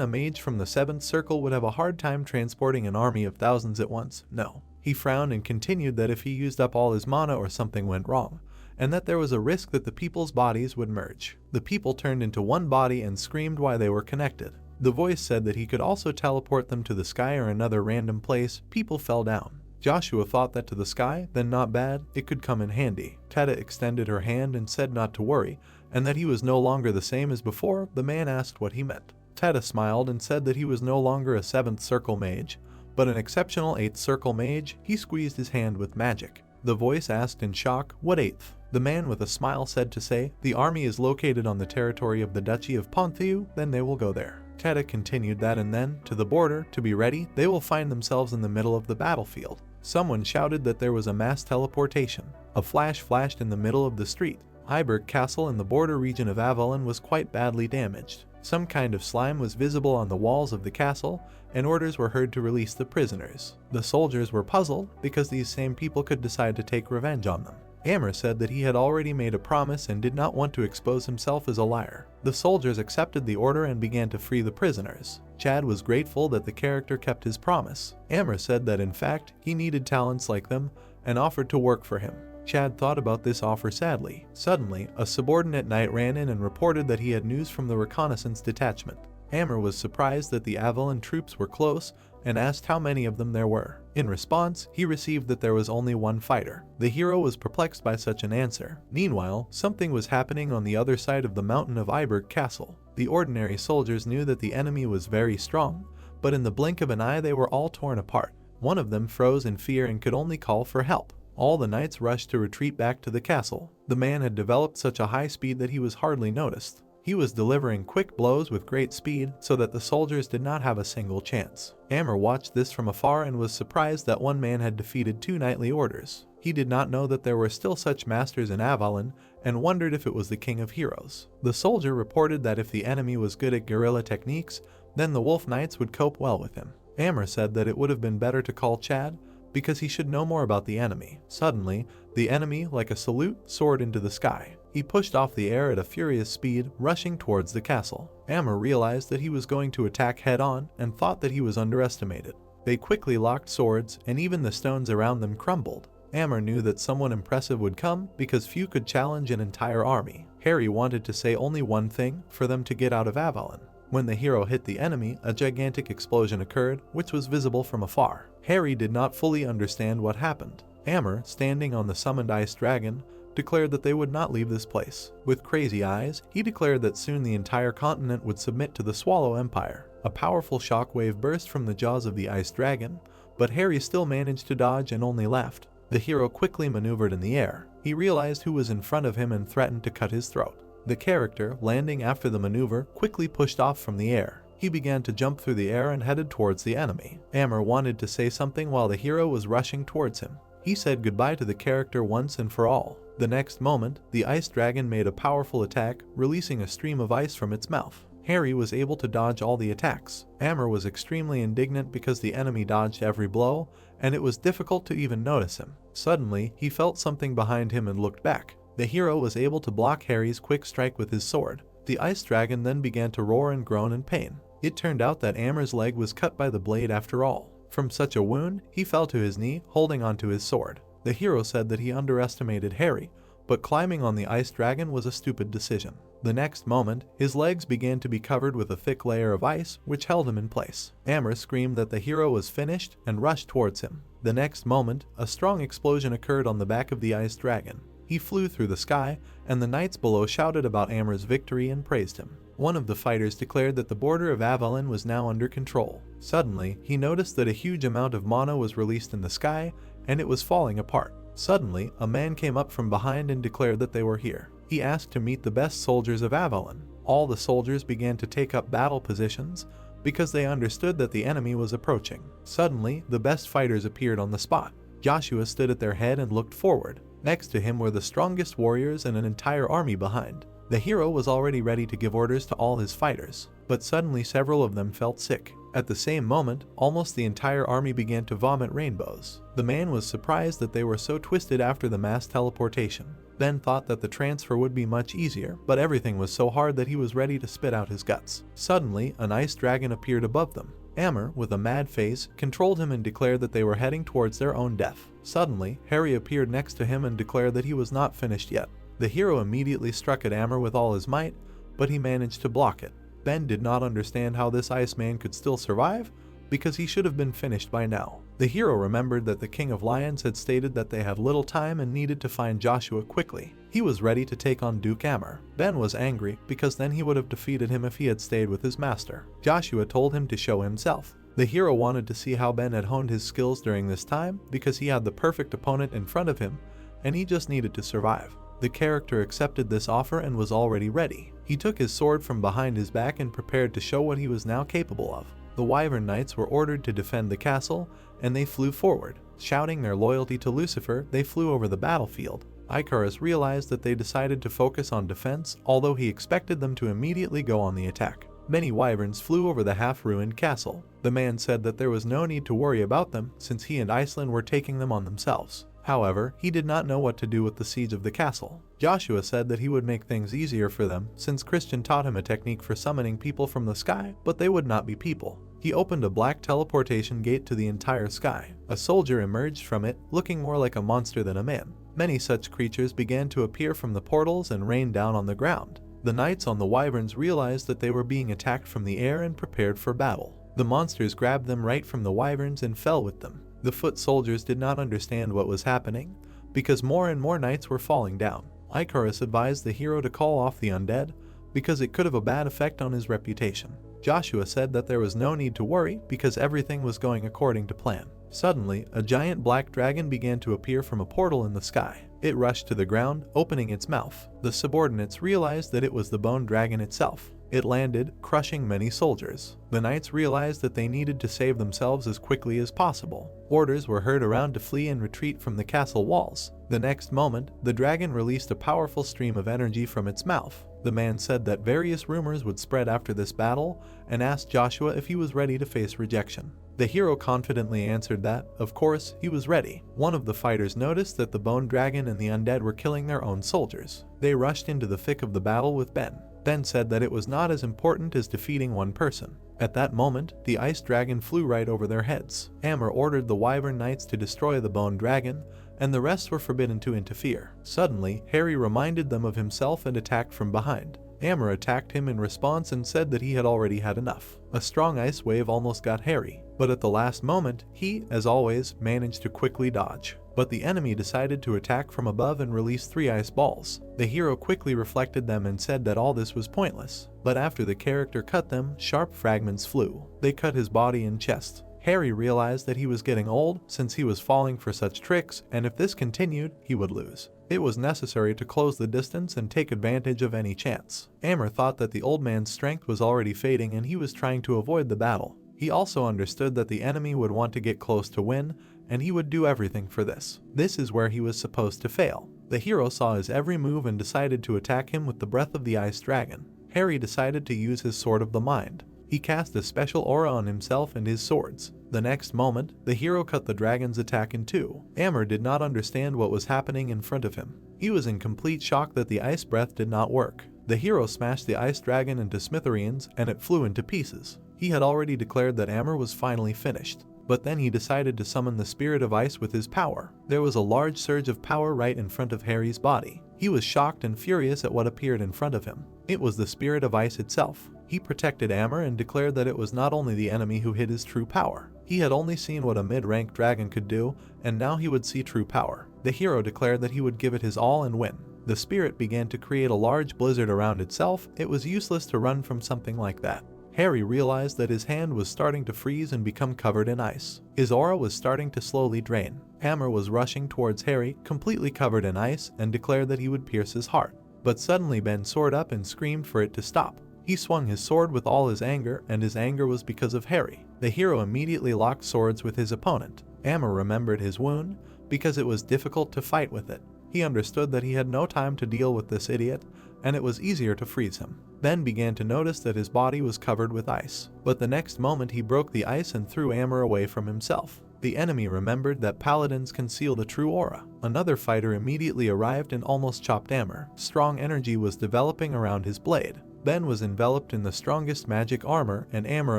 a mage from the 7th circle would have a hard time transporting an army of thousands at once. No. He frowned and continued that if he used up all his mana or something went wrong, and that there was a risk that the people's bodies would merge. The people turned into one body and screamed why they were connected. The voice said that he could also teleport them to the sky or another random place. People fell down. Joshua thought that to the sky, then not bad, it could come in handy. Theta extended her hand and said not to worry, and that he was no longer the same as before. The man asked what he meant. Theta smiled and said that he was no longer a 7th circle mage, but an exceptional 8th circle mage. He squeezed his hand with magic. The voice asked in shock, what 8th? The man with a smile said to say, the army is located on the territory of the Duchy of Ponthieu, then they will go there. Theta continued that and then, to the border, to be ready, they will find themselves in the middle of the battlefield. Someone shouted that there was a mass teleportation. A flash flashed in the middle of the street. Hyberg Castle in the border region of Avalon was quite badly damaged. Some kind of slime was visible on the walls of the castle, and orders were heard to release the prisoners. The soldiers were puzzled, because these same people could decide to take revenge on them. Amr said that he had already made a promise and did not want to expose himself as a liar. The soldiers accepted the order and began to free the prisoners. Chad was grateful that the character kept his promise. Amr said that in fact, he needed talents like them, and offered to work for him. Chad thought about this offer sadly. Suddenly, a subordinate knight ran in and reported that he had news from the reconnaissance detachment. Amr was surprised that the Avalon troops were close, and asked how many of them there were. In response, he received that there was only one fighter. The hero was perplexed by such an answer. Meanwhile, something was happening on the other side of the mountain of Hyberg Castle. The ordinary soldiers knew that the enemy was very strong, but in the blink of an eye they were all torn apart. One of them froze in fear and could only call for help. All the knights rushed to retreat back to the castle. The man had developed such a high speed that he was hardly noticed. He was delivering quick blows with great speed so that the soldiers did not have a single chance. Amr watched this from afar and was surprised that one man had defeated 2 knightly orders. He did not know that there were still such masters in Avalon and wondered if it was the king of heroes. The soldier reported that if the enemy was good at guerrilla techniques, then the wolf knights would cope well with him. Amr said that it would have been better to call Chad, because he should know more about the enemy. Suddenly, the enemy, like a salute, soared into the sky. He pushed off the air at a furious speed, rushing towards the castle. Amr realized that he was going to attack head-on and thought that he was underestimated. They quickly locked swords, and even the stones around them crumbled. Amr knew that someone impressive would come because few could challenge an entire army. Harry wanted to say only one thing, for them to get out of Avalon. When the hero hit the enemy, a gigantic explosion occurred, which was visible from afar. Harry did not fully understand what happened. Amr, standing on the summoned ice dragon, declared that they would not leave this place. With crazy eyes, he declared that soon the entire continent would submit to the Swallow Empire. A powerful shockwave burst from the jaws of the ice dragon, but Harry still managed to dodge and only laughed. The hero quickly maneuvered in the air. He realized who was in front of him and threatened to cut his throat. The character, landing after the maneuver, quickly pushed off from the air. He began to jump through the air and headed towards the enemy. Amr wanted to say something while the hero was rushing towards him. He said goodbye to the character once and for all. The next moment, the ice dragon made a powerful attack, releasing a stream of ice from its mouth. Harry was able to dodge all the attacks. Amber was extremely indignant because the enemy dodged every blow, and it was difficult to even notice him. Suddenly, he felt something behind him and looked back. The hero was able to block Harry's quick strike with his sword. The ice dragon then began to roar and groan in pain. It turned out that Amber's leg was cut by the blade after all. From such a wound, he fell to his knee, holding onto his sword. The hero said that he underestimated Harry, but climbing on the ice dragon was a stupid decision. The next moment, his legs began to be covered with a thick layer of ice, which held him in place. Amber screamed that the hero was finished and rushed towards him. The next moment, a strong explosion occurred on the back of the ice dragon. He flew through the sky, and the knights below shouted about Amber's victory and praised him. One of the fighters declared that the border of Avalon was now under control. Suddenly, he noticed that a huge amount of mana was released in the sky, and it was falling apart. Suddenly, a man came up from behind and declared that they were here. He asked to meet the best soldiers of Avalon. All the soldiers began to take up battle positions because they understood that the enemy was approaching. Suddenly, the best fighters appeared on the spot. Joshua stood at their head and looked forward. Next to him were the strongest warriors and an entire army behind. The hero was already ready to give orders to all his fighters, but suddenly several of them felt sick. At the same moment, almost the entire army began to vomit rainbows. The man was surprised that they were so twisted after the mass teleportation, then thought that the transfer would be much easier, but everything was so hard that he was ready to spit out his guts. Suddenly, an ice dragon appeared above them. Amber, with a mad face, controlled him and declared that they were heading towards their own death. Suddenly, Harry appeared next to him and declared that he was not finished yet. The hero immediately struck at Amber with all his might, but he managed to block it. Ben did not understand how this Iceman could still survive, because he should have been finished by now. The hero remembered that the King of Lions had stated that they had little time and needed to find Joshua quickly. He was ready to take on Duke Amber. Ben was angry because then he would have defeated him if he had stayed with his master. Joshua told him to show himself. The hero wanted to see how Ben had honed his skills during this time because he had the perfect opponent in front of him and he just needed to survive. The character accepted this offer and was already ready. He took his sword from behind his back and prepared to show what he was now capable of. The Wyvern Knights were ordered to defend the castle, and they flew forward. Shouting their loyalty to Lucifer, they flew over the battlefield. Icarus realized that they decided to focus on defense, although he expected them to immediately go on the attack. Many wyverns flew over the half-ruined castle. The man said that there was no need to worry about them since he and Iceland were taking them on themselves. However, he did not know what to do with the siege of the castle. Joshua said that he would make things easier for them since Christian taught him a technique for summoning people from the sky, but they would not be people. He opened a black teleportation gate to the entire sky. A soldier emerged from it, looking more like a monster than a man. Many such creatures began to appear from the portals and rain down on the ground. The knights on the wyverns realized that they were being attacked from the air and prepared for battle. The monsters grabbed them right from the wyverns and fell with them. The foot soldiers did not understand what was happening, because more and more knights were falling down. Icarus advised the hero to call off the undead, because it could have a bad effect on his reputation. Joshua said that there was no need to worry because everything was going according to plan. Suddenly, a giant black dragon began to appear from a portal in the sky. It rushed to the ground, opening its mouth. The subordinates realized that it was the bone dragon itself. It landed, crushing many soldiers. The knights realized that they needed to save themselves as quickly as possible. Orders were heard around to flee and retreat from the castle walls. The next moment, the dragon released a powerful stream of energy from its mouth. The man said that various rumors would spread after this battle and asked Joshua if he was ready to face rejection. The hero confidently answered that, of course, he was ready. One of the fighters noticed that the bone dragon and the undead were killing their own soldiers. They rushed into the thick of the battle with Ben. Ben said that it was not as important as defeating one person. At that moment, the ice dragon flew right over their heads. Amber ordered the wyvern knights to destroy the bone dragon, and the rest were forbidden to interfere. Suddenly, Harry reminded them of himself and attacked from behind. Amber attacked him in response and said that he had already had enough. A strong ice wave almost got Harry, but at the last moment, he, as always, managed to quickly dodge. But the enemy decided to attack from above and release 3 ice balls. The hero quickly reflected them and said that all this was pointless. But after the character cut them, sharp fragments flew. They cut his body and chest. Harry realized that he was getting old since he was falling for such tricks, and if this continued, he would lose. It was necessary to close the distance and take advantage of any chance. Amber thought that the old man's strength was already fading and he was trying to avoid the battle. He also understood that the enemy would want to get close to win, and he would do everything for this. This is where he was supposed to fail. The hero saw his every move and decided to attack him with the breath of the ice dragon. Harry decided to use his Sword of the Mind. He cast a special aura on himself and his swords. The next moment, the hero cut the dragon's attack in two. Amber did not understand what was happening in front of him. He was in complete shock that the ice breath did not work. The hero smashed the ice dragon into smithereens and it flew into pieces. He had already declared that Amber was finally finished. But then he decided to summon the spirit of ice with his power. There was a large surge of power right in front of Harry's body. He was shocked and furious at what appeared in front of him. It was the spirit of ice itself. He protected Amber and declared that it was not only the enemy who hid his true power. He had only seen what a mid-ranked dragon could do, and now he would see true power. The hero declared that he would give it his all and win. The spirit began to create a large blizzard around itself. It was useless to run from something like that. Harry realized that his hand was starting to freeze and become covered in ice. His aura was starting to slowly drain. Amber was rushing towards Harry, completely covered in ice, and declared that he would pierce his heart. But suddenly Ben soared up and screamed for it to stop. He swung his sword with all his anger, and his anger was because of Harry. The hero immediately locked swords with his opponent. Amber remembered his wound, because it was difficult to fight with it. He understood that he had no time to deal with this idiot, and it was easier to freeze him. Ben began to notice that his body was covered with ice. But the next moment he broke the ice and threw Amber away from himself. The enemy remembered that paladins conceal the true aura. Another fighter immediately arrived and almost chopped Amber. Strong energy was developing around his blade. Ben was enveloped in the strongest magic armor, and Amber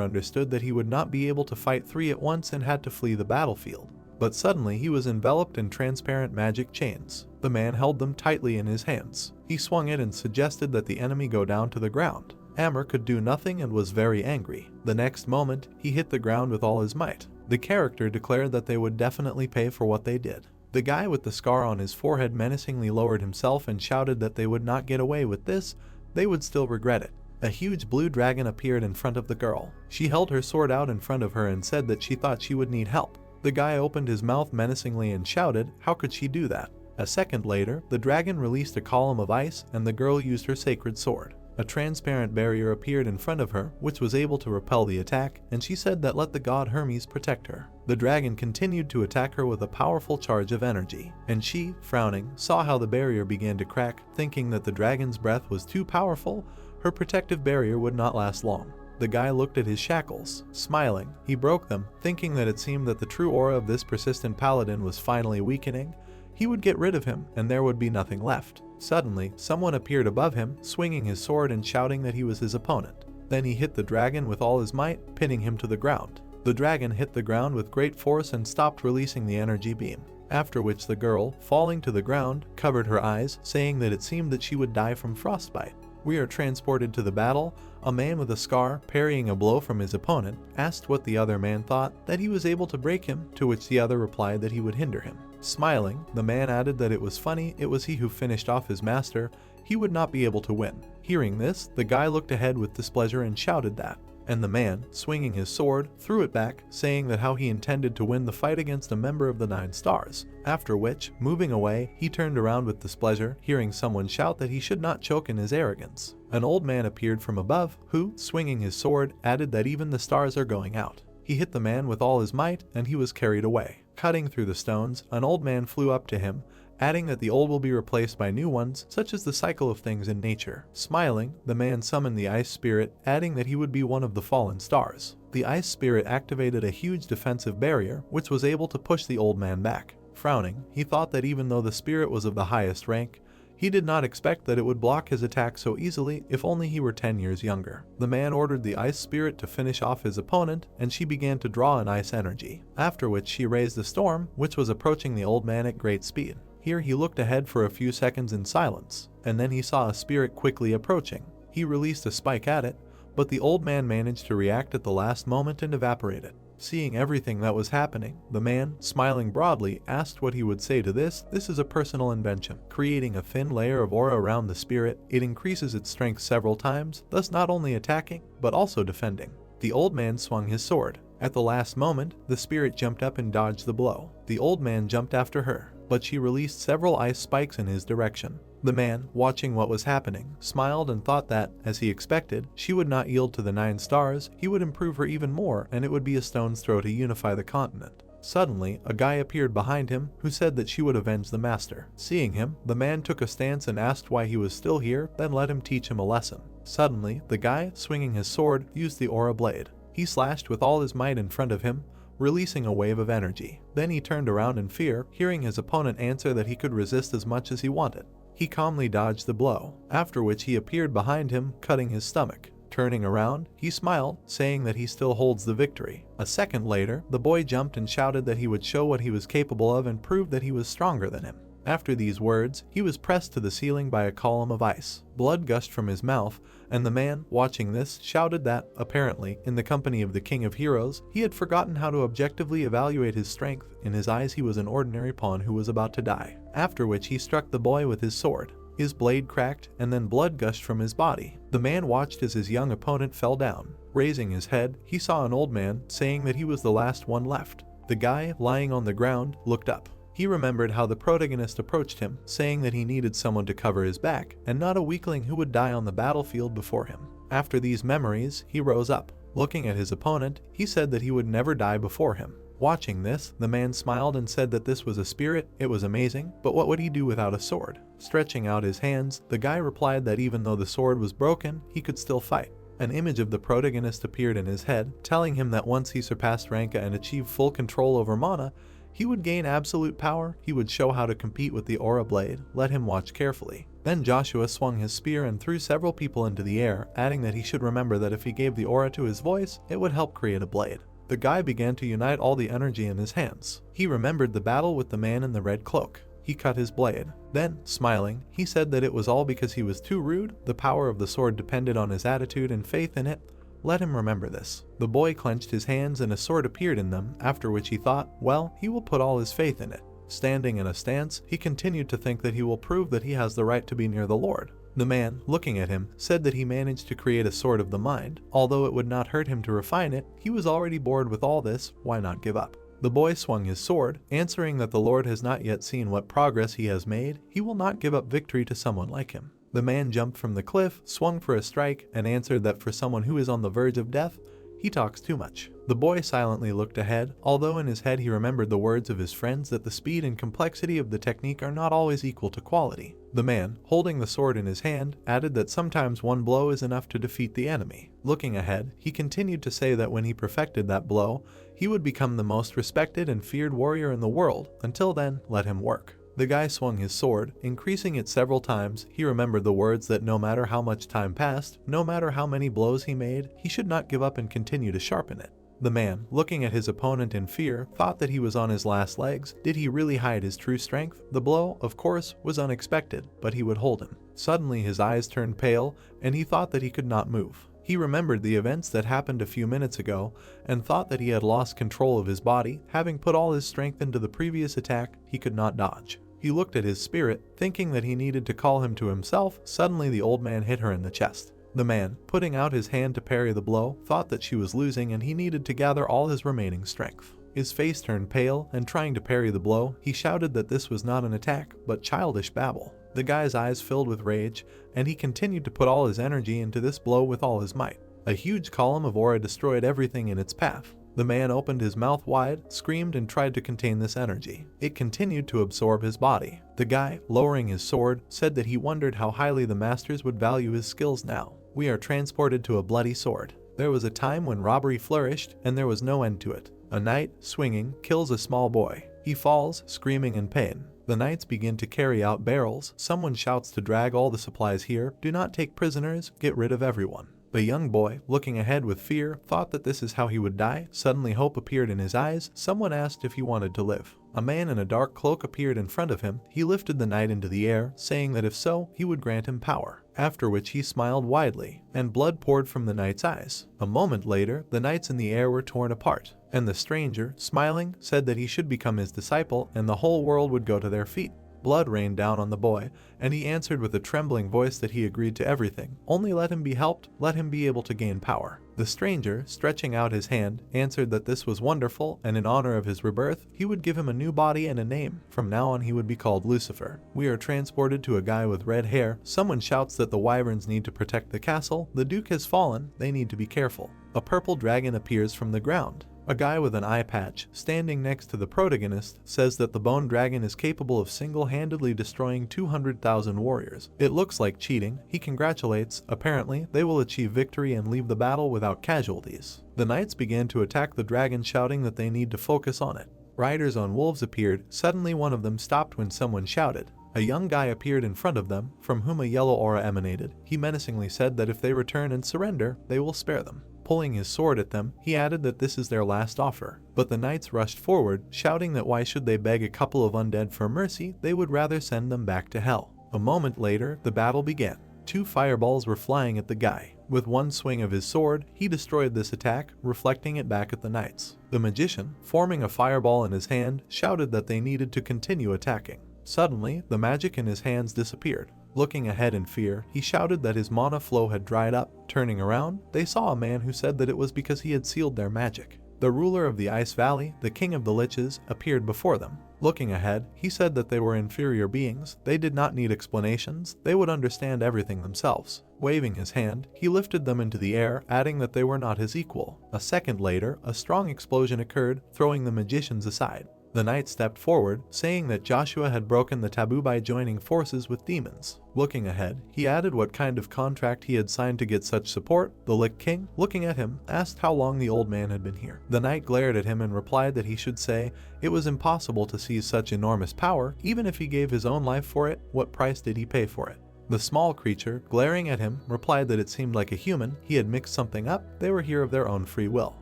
understood that he would not be able to fight three at once and had to flee the battlefield. But suddenly he was enveloped in transparent magic chains. The man held them tightly in his hands. He swung it and suggested that the enemy go down to the ground. Amber could do nothing and was very angry. The next moment, he hit the ground with all his might. The character declared that they would definitely pay for what they did. The guy with the scar on his forehead menacingly lowered himself and shouted that they would not get away with this. They would still regret it. A huge blue dragon appeared in front of the girl. She held her sword out in front of her and said that she thought she would need help. The guy opened his mouth menacingly and shouted, how could she do that? A second later, the dragon released a column of ice and the girl used her sacred sword. A transparent barrier appeared in front of her, which was able to repel the attack, and she said that let the god Hermes protect her. The dragon continued to attack her with a powerful charge of energy, and she, frowning, saw how the barrier began to crack. Thinking that the dragon's breath was too powerful, her protective barrier would not last long. The guy looked at his shackles. Smiling, he broke them, thinking that it seemed that the true aura of this persistent paladin was finally weakening. He would get rid of him, and there would be nothing left. Suddenly, someone appeared above him, swinging his sword and shouting that he was his opponent. Then he hit the dragon with all his might, pinning him to the ground. The dragon hit the ground with great force and stopped releasing the energy beam. After which the girl, falling to the ground, covered her eyes, saying that it seemed that she would die from frostbite. We are transported to the battle. A man with a scar, parrying a blow from his opponent, asked what the other man thought, that he was able to break him, to which the other replied that he would hinder him. Smiling, the man added that it was funny, it was he who finished off his master, he would not be able to win. Hearing this, the guy looked ahead with displeasure and shouted that. And the man, swinging his sword, threw it back, saying that how he intended to win the fight against a member of the 9 stars. After which, moving away, he turned around with displeasure, hearing someone shout that he should not choke in his arrogance. An old man appeared from above, who, swinging his sword, added that even the stars are going out. He hit the man with all his might, and he was carried away. Cutting through the stones, an old man flew up to him, adding that the old will be replaced by new ones, such as the cycle of things in nature. Smiling, the man summoned the ice spirit, adding that he would be one of the fallen stars. The ice spirit activated a huge defensive barrier, which was able to push the old man back. Frowning, he thought that even though the spirit was of the highest rank, he did not expect that it would block his attack so easily if only he were 10 years younger. The man ordered the ice spirit to finish off his opponent, and she began to draw an ice energy, after which she raised the storm, which was approaching the old man at great speed. Here he looked ahead for a few seconds in silence, and then he saw a spirit quickly approaching. He released a spike at it, but the old man managed to react at the last moment and evaporate it. Seeing everything that was happening, the man, smiling broadly, asked what he would say to this. This is a personal invention. Creating a thin layer of aura around the spirit, it increases its strength several times, thus not only attacking, but also defending. The old man swung his sword. At the last moment, the spirit jumped up and dodged the blow. The old man jumped after her, but she released several ice spikes in his direction. The man, watching what was happening, smiled and thought that, as he expected, she would not yield to the 9 stars. He would improve her even more, and it would be a stone's throw to unify the continent. Suddenly, a guy appeared behind him, who said that she would avenge the master. Seeing him, the man took a stance and asked why he was still here, then let him teach him a lesson. Suddenly, the guy, swinging his sword, used the aura blade. He slashed with all his might in front of him, releasing a wave of energy. Then he turned around in fear, hearing his opponent answer that he could resist as much as he wanted. He calmly dodged the blow, after which he appeared behind him, cutting his stomach. Turning around, he smiled, saying that he still holds the victory. A second later, the boy jumped and shouted that he would show what he was capable of and prove that he was stronger than him. After these words, he was pressed to the ceiling by a column of ice. Blood gushed from his mouth, and the man, watching this, shouted that, apparently, in the company of the King of Heroes, he had forgotten how to objectively evaluate his strength. In his eyes he was an ordinary pawn who was about to die. After which he struck the boy with his sword. His blade cracked, and then blood gushed from his body. The man watched as his young opponent fell down. Raising his head, he saw an old man, saying that he was the last one left. The guy, lying on the ground, looked up. He remembered how the protagonist approached him, saying that he needed someone to cover his back, and not a weakling who would die on the battlefield before him. After these memories, he rose up. Looking at his opponent, he said that he would never die before him. Watching this, the man smiled and said that this was a spirit. It was amazing, but what would he do without a sword? Stretching out his hands, the guy replied that even though the sword was broken, he could still fight. An image of the protagonist appeared in his head, telling him that once he surpassed Ranka and achieved full control over mana, he would gain absolute power. He would show how to compete with the aura blade. Let him watch carefully. Then Joshua swung his spear and threw several people into the air, adding that he should remember that if he gave the aura to his voice, it would help create a blade. The guy began to unite all the energy in his hands. He remembered the battle with the man in the red cloak. He cut his blade. Then, smiling, he said that it was all because he was too rude. The power of the sword depended on his attitude and faith in it. Let him remember this. The boy clenched his hands and a sword appeared in them, after which he thought, well, he will put all his faith in it. Standing in a stance, he continued to think that he will prove that he has the right to be near the Lord. The man, looking at him, said that he managed to create a sword of the mind. Although it would not hurt him to refine it, he was already bored with all this. Why not give up? The boy swung his sword, answering that the Lord has not yet seen what progress he has made. He will not give up victory to someone like him. The man jumped from the cliff, swung for a strike, and answered that for someone who is on the verge of death, he talks too much. The boy silently looked ahead, although in his head he remembered the words of his friends that the speed and complexity of the technique are not always equal to quality. The man, holding the sword in his hand, added that sometimes one blow is enough to defeat the enemy. Looking ahead, he continued to say that when he perfected that blow, he would become the most respected and feared warrior in the world. Until then, let him work. The guy swung his sword, increasing it several times. He remembered the words that no matter how much time passed, no matter how many blows he made, he should not give up and continue to sharpen it. The man, looking at his opponent in fear, thought that he was on his last legs. Did he really hide his true strength? The blow, of course, was unexpected, but he would hold him. Suddenly his eyes turned pale, and he thought that he could not move. He remembered the events that happened a few minutes ago, and thought that he had lost control of his body. Having put all his strength into the previous attack, he could not dodge. He looked at his spirit, thinking that he needed to call him to himself. Suddenly the old man hit her in the chest. The man, putting out his hand to parry the blow, thought that she was losing and he needed to gather all his remaining strength. His face turned pale, and trying to parry the blow, he shouted that this was not an attack, but childish babble. The guy's eyes filled with rage, and he continued to put all his energy into this blow with all his might. A huge column of aura destroyed everything in its path. The man opened his mouth wide, screamed, and tried to contain this energy. It continued to absorb his body. The guy, lowering his sword, said that he wondered how highly the masters would value his skills now. We are transported to a bloody sword. There was a time when robbery flourished, and there was no end to it. A knight, swinging, kills a small boy. He falls, screaming in pain. The knights begin to carry out barrels. Someone shouts to drag all the supplies here. Do not take prisoners, get rid of everyone. The young boy, looking ahead with fear, thought that this is how he would die. Suddenly hope appeared in his eyes. Someone asked if he wanted to live. A man in a dark cloak appeared in front of him. He lifted the knight into the air, saying that if so, he would grant him power. After which he smiled widely, and blood poured from the knight's eyes. A moment later, the knights in the air were torn apart, and the stranger, smiling, said that he should become his disciple and the whole world would go to their feet. Blood rained down on the boy, and he answered with a trembling voice that he agreed to everything. Only let him be helped, let him be able to gain power. The stranger, stretching out his hand, answered that this was wonderful, and in honor of his rebirth, he would give him a new body and a name. From now on he would be called Lucifer. We are transported to a guy with red hair. Someone shouts that the wyverns need to protect the castle. The duke has fallen, they need to be careful. A purple dragon appears from the ground. A guy with an eye patch, standing next to the protagonist, says that the bone dragon is capable of single-handedly destroying 200,000 warriors. It looks like cheating. He congratulates. Apparently, they will achieve victory and leave the battle without casualties. The knights began to attack the dragon, shouting that they need to focus on it. Riders on wolves appeared. Suddenly one of them stopped when someone shouted. A young guy appeared in front of them, from whom a yellow aura emanated. He menacingly said that if they return and surrender, they will spare them. Pulling his sword at them, he added that this is their last offer. But the knights rushed forward, shouting that why should they beg a couple of undead for mercy, they would rather send them back to hell. A moment later, the battle began. 2 fireballs were flying at the guy. With one swing of his sword, he destroyed this attack, reflecting it back at the knights. The magician, forming a fireball in his hand, shouted that they needed to continue attacking. Suddenly, the magic in his hands disappeared. Looking ahead in fear, he shouted that his mana flow had dried up. Turning around, they saw a man who said that it was because he had sealed their magic. The ruler of the Ice Valley, the king of the Liches, appeared before them. Looking ahead, he said that they were inferior beings. They did not need explanations. They would understand everything themselves. Waving his hand, he lifted them into the air, adding that they were not his equal. A second later, a strong explosion occurred, throwing the magicians aside. The knight stepped forward, saying that Joshua had broken the taboo by joining forces with demons. Looking ahead, he added what kind of contract he had signed to get such support. The Lich King, looking at him, asked how long the old man had been here. The knight glared at him and replied that he should say it was impossible to seize such enormous power, even if he gave his own life for it. What price did he pay for it? The small creature, glaring at him, replied that it seemed like a human. He had mixed something up. They were here of their own free will.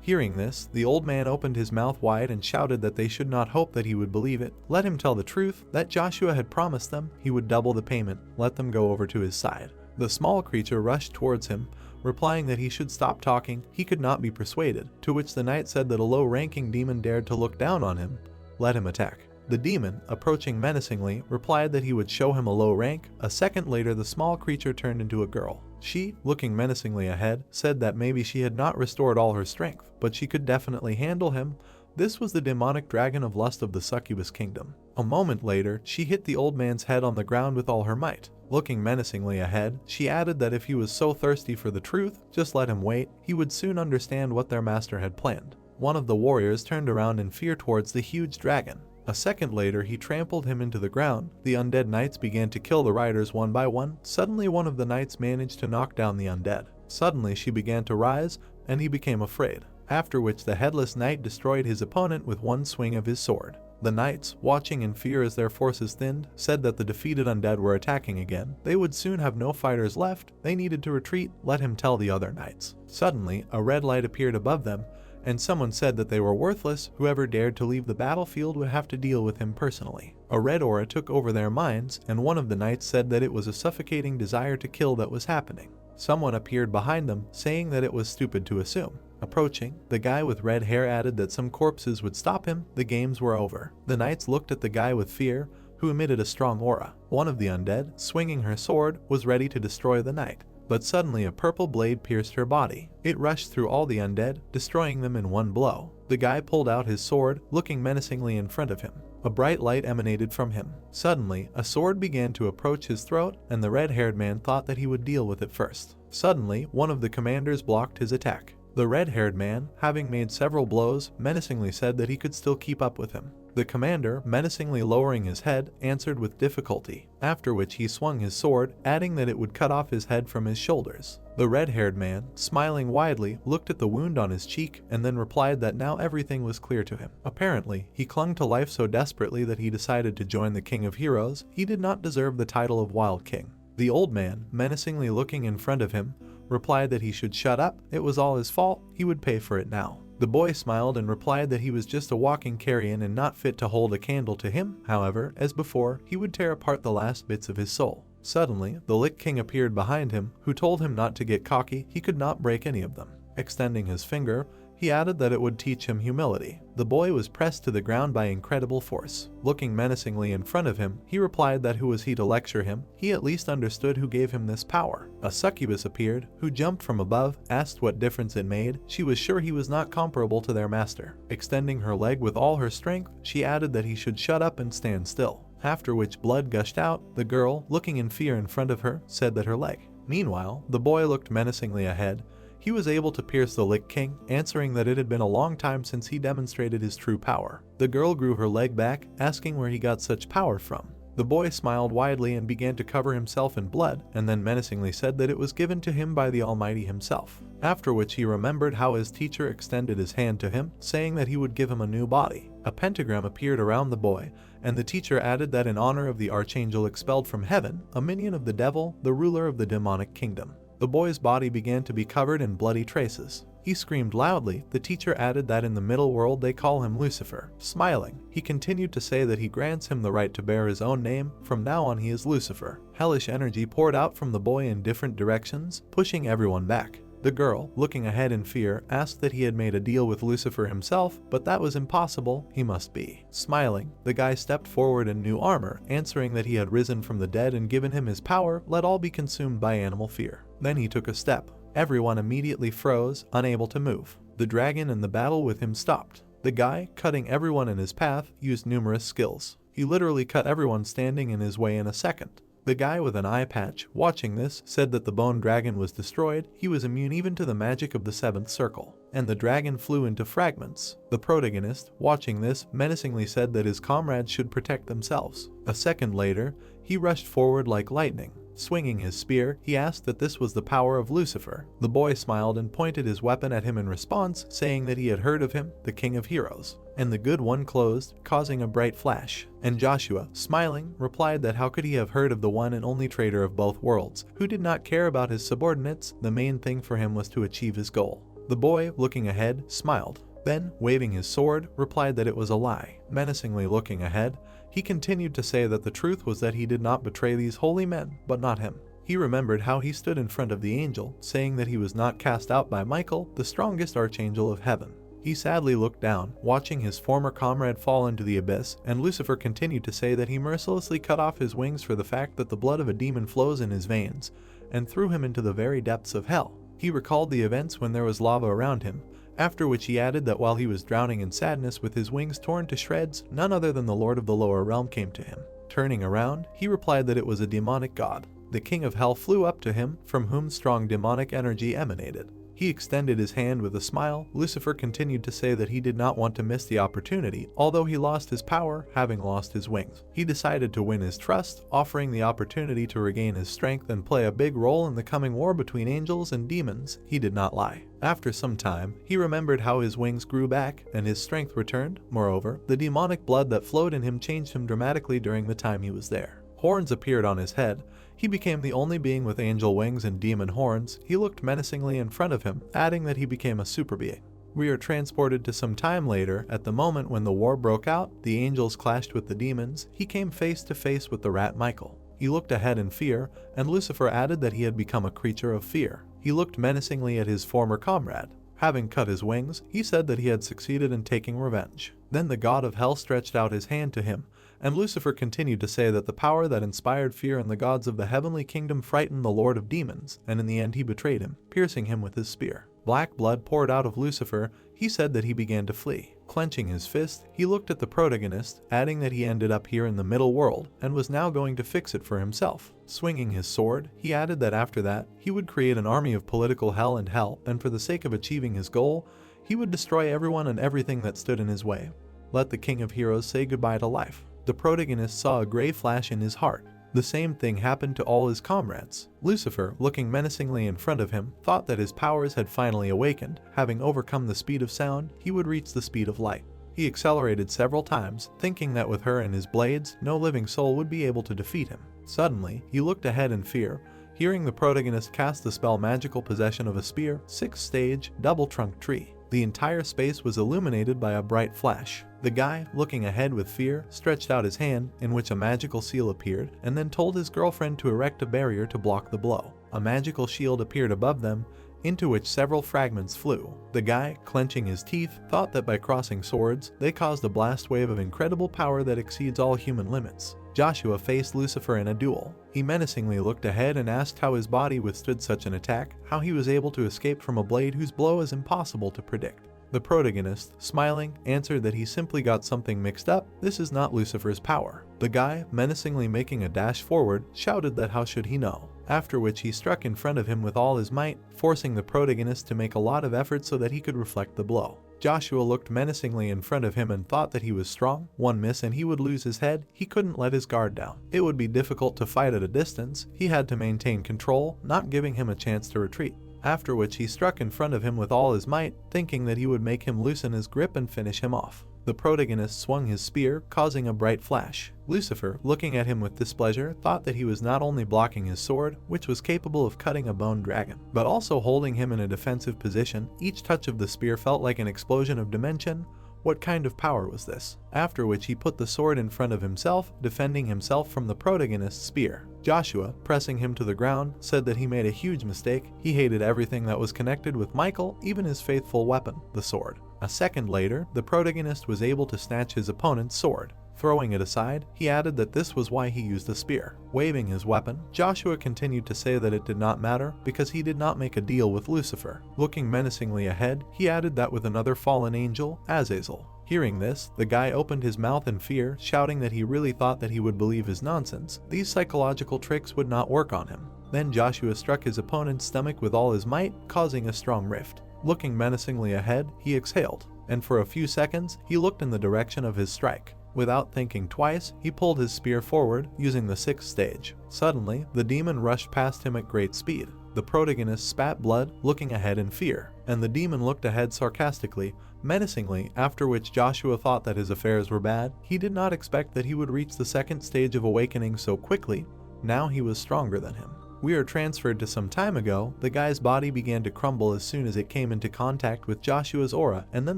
Hearing this, the old man opened his mouth wide and shouted that they should not hope that he would believe it. Let him tell the truth, that Joshua had promised them he would double the payment. Let them go over to his side. The small creature rushed towards him, replying that he should stop talking. He could not be persuaded, to which the knight said that a low-ranking demon dared to look down on him. Let him attack. The demon, approaching menacingly, replied that he would show him a low rank. A second later, the small creature turned into a girl. She, looking menacingly ahead, said that maybe she had not restored all her strength, but she could definitely handle him. This was the demonic dragon of lust of the succubus kingdom. A moment later, she hit the old man's head on the ground with all her might. Looking menacingly ahead, she added that if he was so thirsty for the truth, just let him wait. He would soon understand what their master had planned. One of the warriors turned around in fear towards the huge dragon. A second later, he trampled him into the ground. The undead knights began to kill the riders one by one. Suddenly, one of the knights managed to knock down the undead. Suddenly, she began to rise, and he became afraid. After which, the headless knight destroyed his opponent with one swing of his sword. The knights, watching in fear as their forces thinned, said that the defeated undead were attacking again. They would soon have no fighters left. They needed to retreat. Let him tell the other knights. Suddenly, a red light appeared above them, and someone said that they were worthless. Whoever dared to leave the battlefield would have to deal with him personally. A red aura took over their minds, and one of the knights said that it was a suffocating desire to kill that was happening. Someone appeared behind them, saying that it was stupid to assume. Approaching, the guy with red hair added that some corpses would stop him. The games were over. The knights looked at the guy with fear, who emitted a strong aura. One of the undead, swinging her sword, was ready to destroy the knight. But suddenly a purple blade pierced her body. It rushed through all the undead, destroying them in one blow. The guy pulled out his sword, looking menacingly in front of him. A bright light emanated from him. Suddenly, a sword began to approach his throat, and the red-haired man thought that he would deal with it first. Suddenly, one of the commanders blocked his attack. The red-haired man, having made several blows, menacingly said that he could still keep up with him. The commander, menacingly lowering his head, answered with difficulty, after which he swung his sword, adding that it would cut off his head from his shoulders. The red-haired man, smiling widely, looked at the wound on his cheek and then replied that now everything was clear to him. Apparently, he clung to life so desperately that he decided to join the King of Heroes. He did not deserve the title of Wild King. The old man, menacingly looking in front of him, replied that he should shut up. It was all his fault. He would pay for it now. The boy smiled and replied that he was just a walking carrion and not fit to hold a candle to him. However, as before, he would tear apart the last bits of his soul. Suddenly, the Lich King appeared behind him, who told him not to get cocky. He could not break any of them. Extending his finger, he added that it would teach him humility. The boy was pressed to the ground by incredible force. Looking menacingly in front of him, he replied that who was he to lecture him? He at least understood who gave him this power. A succubus appeared, who jumped from above, asked what difference it made. She was sure he was not comparable to their master. Extending her leg with all her strength, she added that he should shut up and stand still. After which blood gushed out. The girl, looking in fear in front of her, said that her leg. Meanwhile, the boy looked menacingly ahead. He was able to pierce the Lich King, answering that it had been a long time since he demonstrated his true power. The girl grew her leg back, asking where he got such power from. The boy smiled widely and began to cover himself in blood, and then menacingly said that it was given to him by the Almighty himself. After which he remembered how his teacher extended his hand to him, saying that he would give him a new body. A pentagram appeared around the boy, and the teacher added that in honor of the archangel expelled from heaven, a minion of the devil, the ruler of the demonic kingdom. The boy's body began to be covered in bloody traces. He screamed loudly. The teacher added that in the middle world they call him Lucifer. Smiling, he continued to say that he grants him the right to bear his own name. From now on he is Lucifer. Hellish energy poured out from the boy in different directions, pushing everyone back. The girl, looking ahead in fear, asked that he had made a deal with Lucifer himself, but that was impossible. He must be. Smiling, the guy stepped forward in new armor, answering that he had risen from the dead and given him his power. Let all be consumed by animal fear. Then he took a step. Everyone immediately froze, unable to move. The dragon in the battle with him stopped. The guy, cutting everyone in his path, used numerous skills. He literally cut everyone standing in his way in a second. The guy with an eye patch, watching this, said that the bone dragon was destroyed. He was immune even to the magic of the seventh circle, and the dragon flew into fragments. The protagonist, watching this, menacingly said that his comrades should protect themselves. A second later, he rushed forward like lightning. Swinging his spear, he asked that this was the power of Lucifer. The boy smiled and pointed his weapon at him in response, saying that he had heard of him, the king of heroes. And the good one closed, causing a bright flash. And Joshua, smiling, replied that how could he have heard of the one and only traitor of both worlds, who did not care about his subordinates. The main thing for him was to achieve his goal. The boy, looking ahead, smiled. Then, waving his sword, replied that it was a lie. Menacingly looking ahead, he continued to say that the truth was that he did not betray these holy men, but not him. He remembered how he stood in front of the angel, saying that he was not cast out by Michael, the strongest archangel of heaven. He sadly looked down, watching his former comrade fall into the abyss, and Lucifer continued to say that he mercilessly cut off his wings for the fact that the blood of a demon flows in his veins, and threw him into the very depths of hell. He recalled the events when there was lava around him, after which he added that while he was drowning in sadness with his wings torn to shreds, none other than the Lord of the lower realm came to him. Turning around, he replied that it was a demonic god. The king of hell flew up to him, from whom strong demonic energy emanated. He extended his hand with a smile. Lucifer continued to say that he did not want to miss the opportunity, although he lost his power, having lost his wings. He decided to win his trust, offering the opportunity to regain his strength and play a big role in the coming war between angels and demons. He did not lie. After some time, he remembered how his wings grew back and his strength returned. Moreover, the demonic blood that flowed in him changed him dramatically during the time he was there. Horns appeared on his head. He became the only being with angel wings and demon horns. He looked menacingly in front of him, adding that he became a super being. We are transported to some time later. At the moment when the war broke out, the angels clashed with the demons. He came face to face with the rat Michael. He looked ahead in fear, and Lucifer added that he had become a creature of fear. He looked menacingly at his former comrade. Having cut his wings, he said that he had succeeded in taking revenge. Then the god of hell stretched out his hand to him, and Lucifer continued to say that the power that inspired fear in the gods of the heavenly kingdom frightened the lord of demons, and in the end he betrayed him, piercing him with his spear. Black blood poured out of Lucifer. He said that he began to flee. Clenching his fist, he looked at the protagonist, adding that he ended up here in the middle world, and was now going to fix it for himself. Swinging his sword, he added that after that, he would create an army of political hell and hell, and for the sake of achieving his goal, he would destroy everyone and everything that stood in his way. Let the king of heroes say goodbye to life. The protagonist saw a gray flash in his heart. The same thing happened to all his comrades. Lucifer, looking menacingly in front of him, thought that his powers had finally awakened. Having overcome the speed of sound, he would reach the speed of light. He accelerated several times, thinking that with her and his blades, no living soul would be able to defeat him. Suddenly, he looked ahead in fear, hearing the protagonist cast the spell Magical Possession of a Spear, 6th stage, double-trunked tree. The entire space was illuminated by a bright flash. The guy, looking ahead with fear, stretched out his hand, in which a magical seal appeared, and then told his girlfriend to erect a barrier to block the blow. A magical shield appeared above them, into which several fragments flew. The guy, clenching his teeth, thought that by crossing swords, they caused a blast wave of incredible power that exceeds all human limits. Joshua faced Lucifer in a duel. He menacingly looked ahead and asked how his body withstood such an attack, how he was able to escape from a blade whose blow is impossible to predict. The protagonist, smiling, answered that he simply got something mixed up. This is not Lucifer's power. The guy, menacingly making a dash forward, shouted that how should he know. after which he struck in front of him with all his might, forcing the protagonist to make a lot of effort so that he could reflect the blow. Joshua looked menacingly in front of him and thought that he was strong. One miss and he would lose his head. He couldn't let his guard down. It would be difficult to fight at a distance. He had to maintain control, not giving him a chance to retreat. After which he struck in front of him with all his might, thinking that he would make him loosen his grip and finish him off. The protagonist swung his spear, causing a bright flash. Lucifer, looking at him with displeasure, thought that he was not only blocking his sword, which was capable of cutting a bone dragon, but also holding him in a defensive position. Each touch of the spear felt like an explosion of dimension. What kind of power was this? After which he put the sword in front of himself, defending himself from the protagonist's spear. Joshua, pressing him to the ground, said that he made a huge mistake. He hated everything that was connected with Michael, even his faithful weapon, the sword. A second later, the protagonist was able to snatch his opponent's sword. Throwing it aside, he added that this was why he used the spear. Waving his weapon, Joshua continued to say that it did not matter because he did not make a deal with Lucifer. Looking menacingly ahead, he added that with another fallen angel, Azazel. Hearing this, the guy opened his mouth in fear, shouting that he really thought that he would believe his nonsense. These psychological tricks would not work on him. Then Joshua struck his opponent's stomach with all his might, causing a strong rift. Looking menacingly ahead, he exhaled, and for a few seconds, he looked in the direction of his strike. Without thinking twice, he pulled his spear forward, using the 6th stage. Suddenly, the demon rushed past him at great speed. The protagonist spat blood, looking ahead in fear, and the demon looked ahead sarcastically, menacingly, after which Joshua thought that his affairs were bad. He did not expect that he would reach the 2nd stage of awakening so quickly. Now he was stronger than him. We are transferred to some time ago. The guy's body began to crumble as soon as it came into contact with Joshua's aura, and then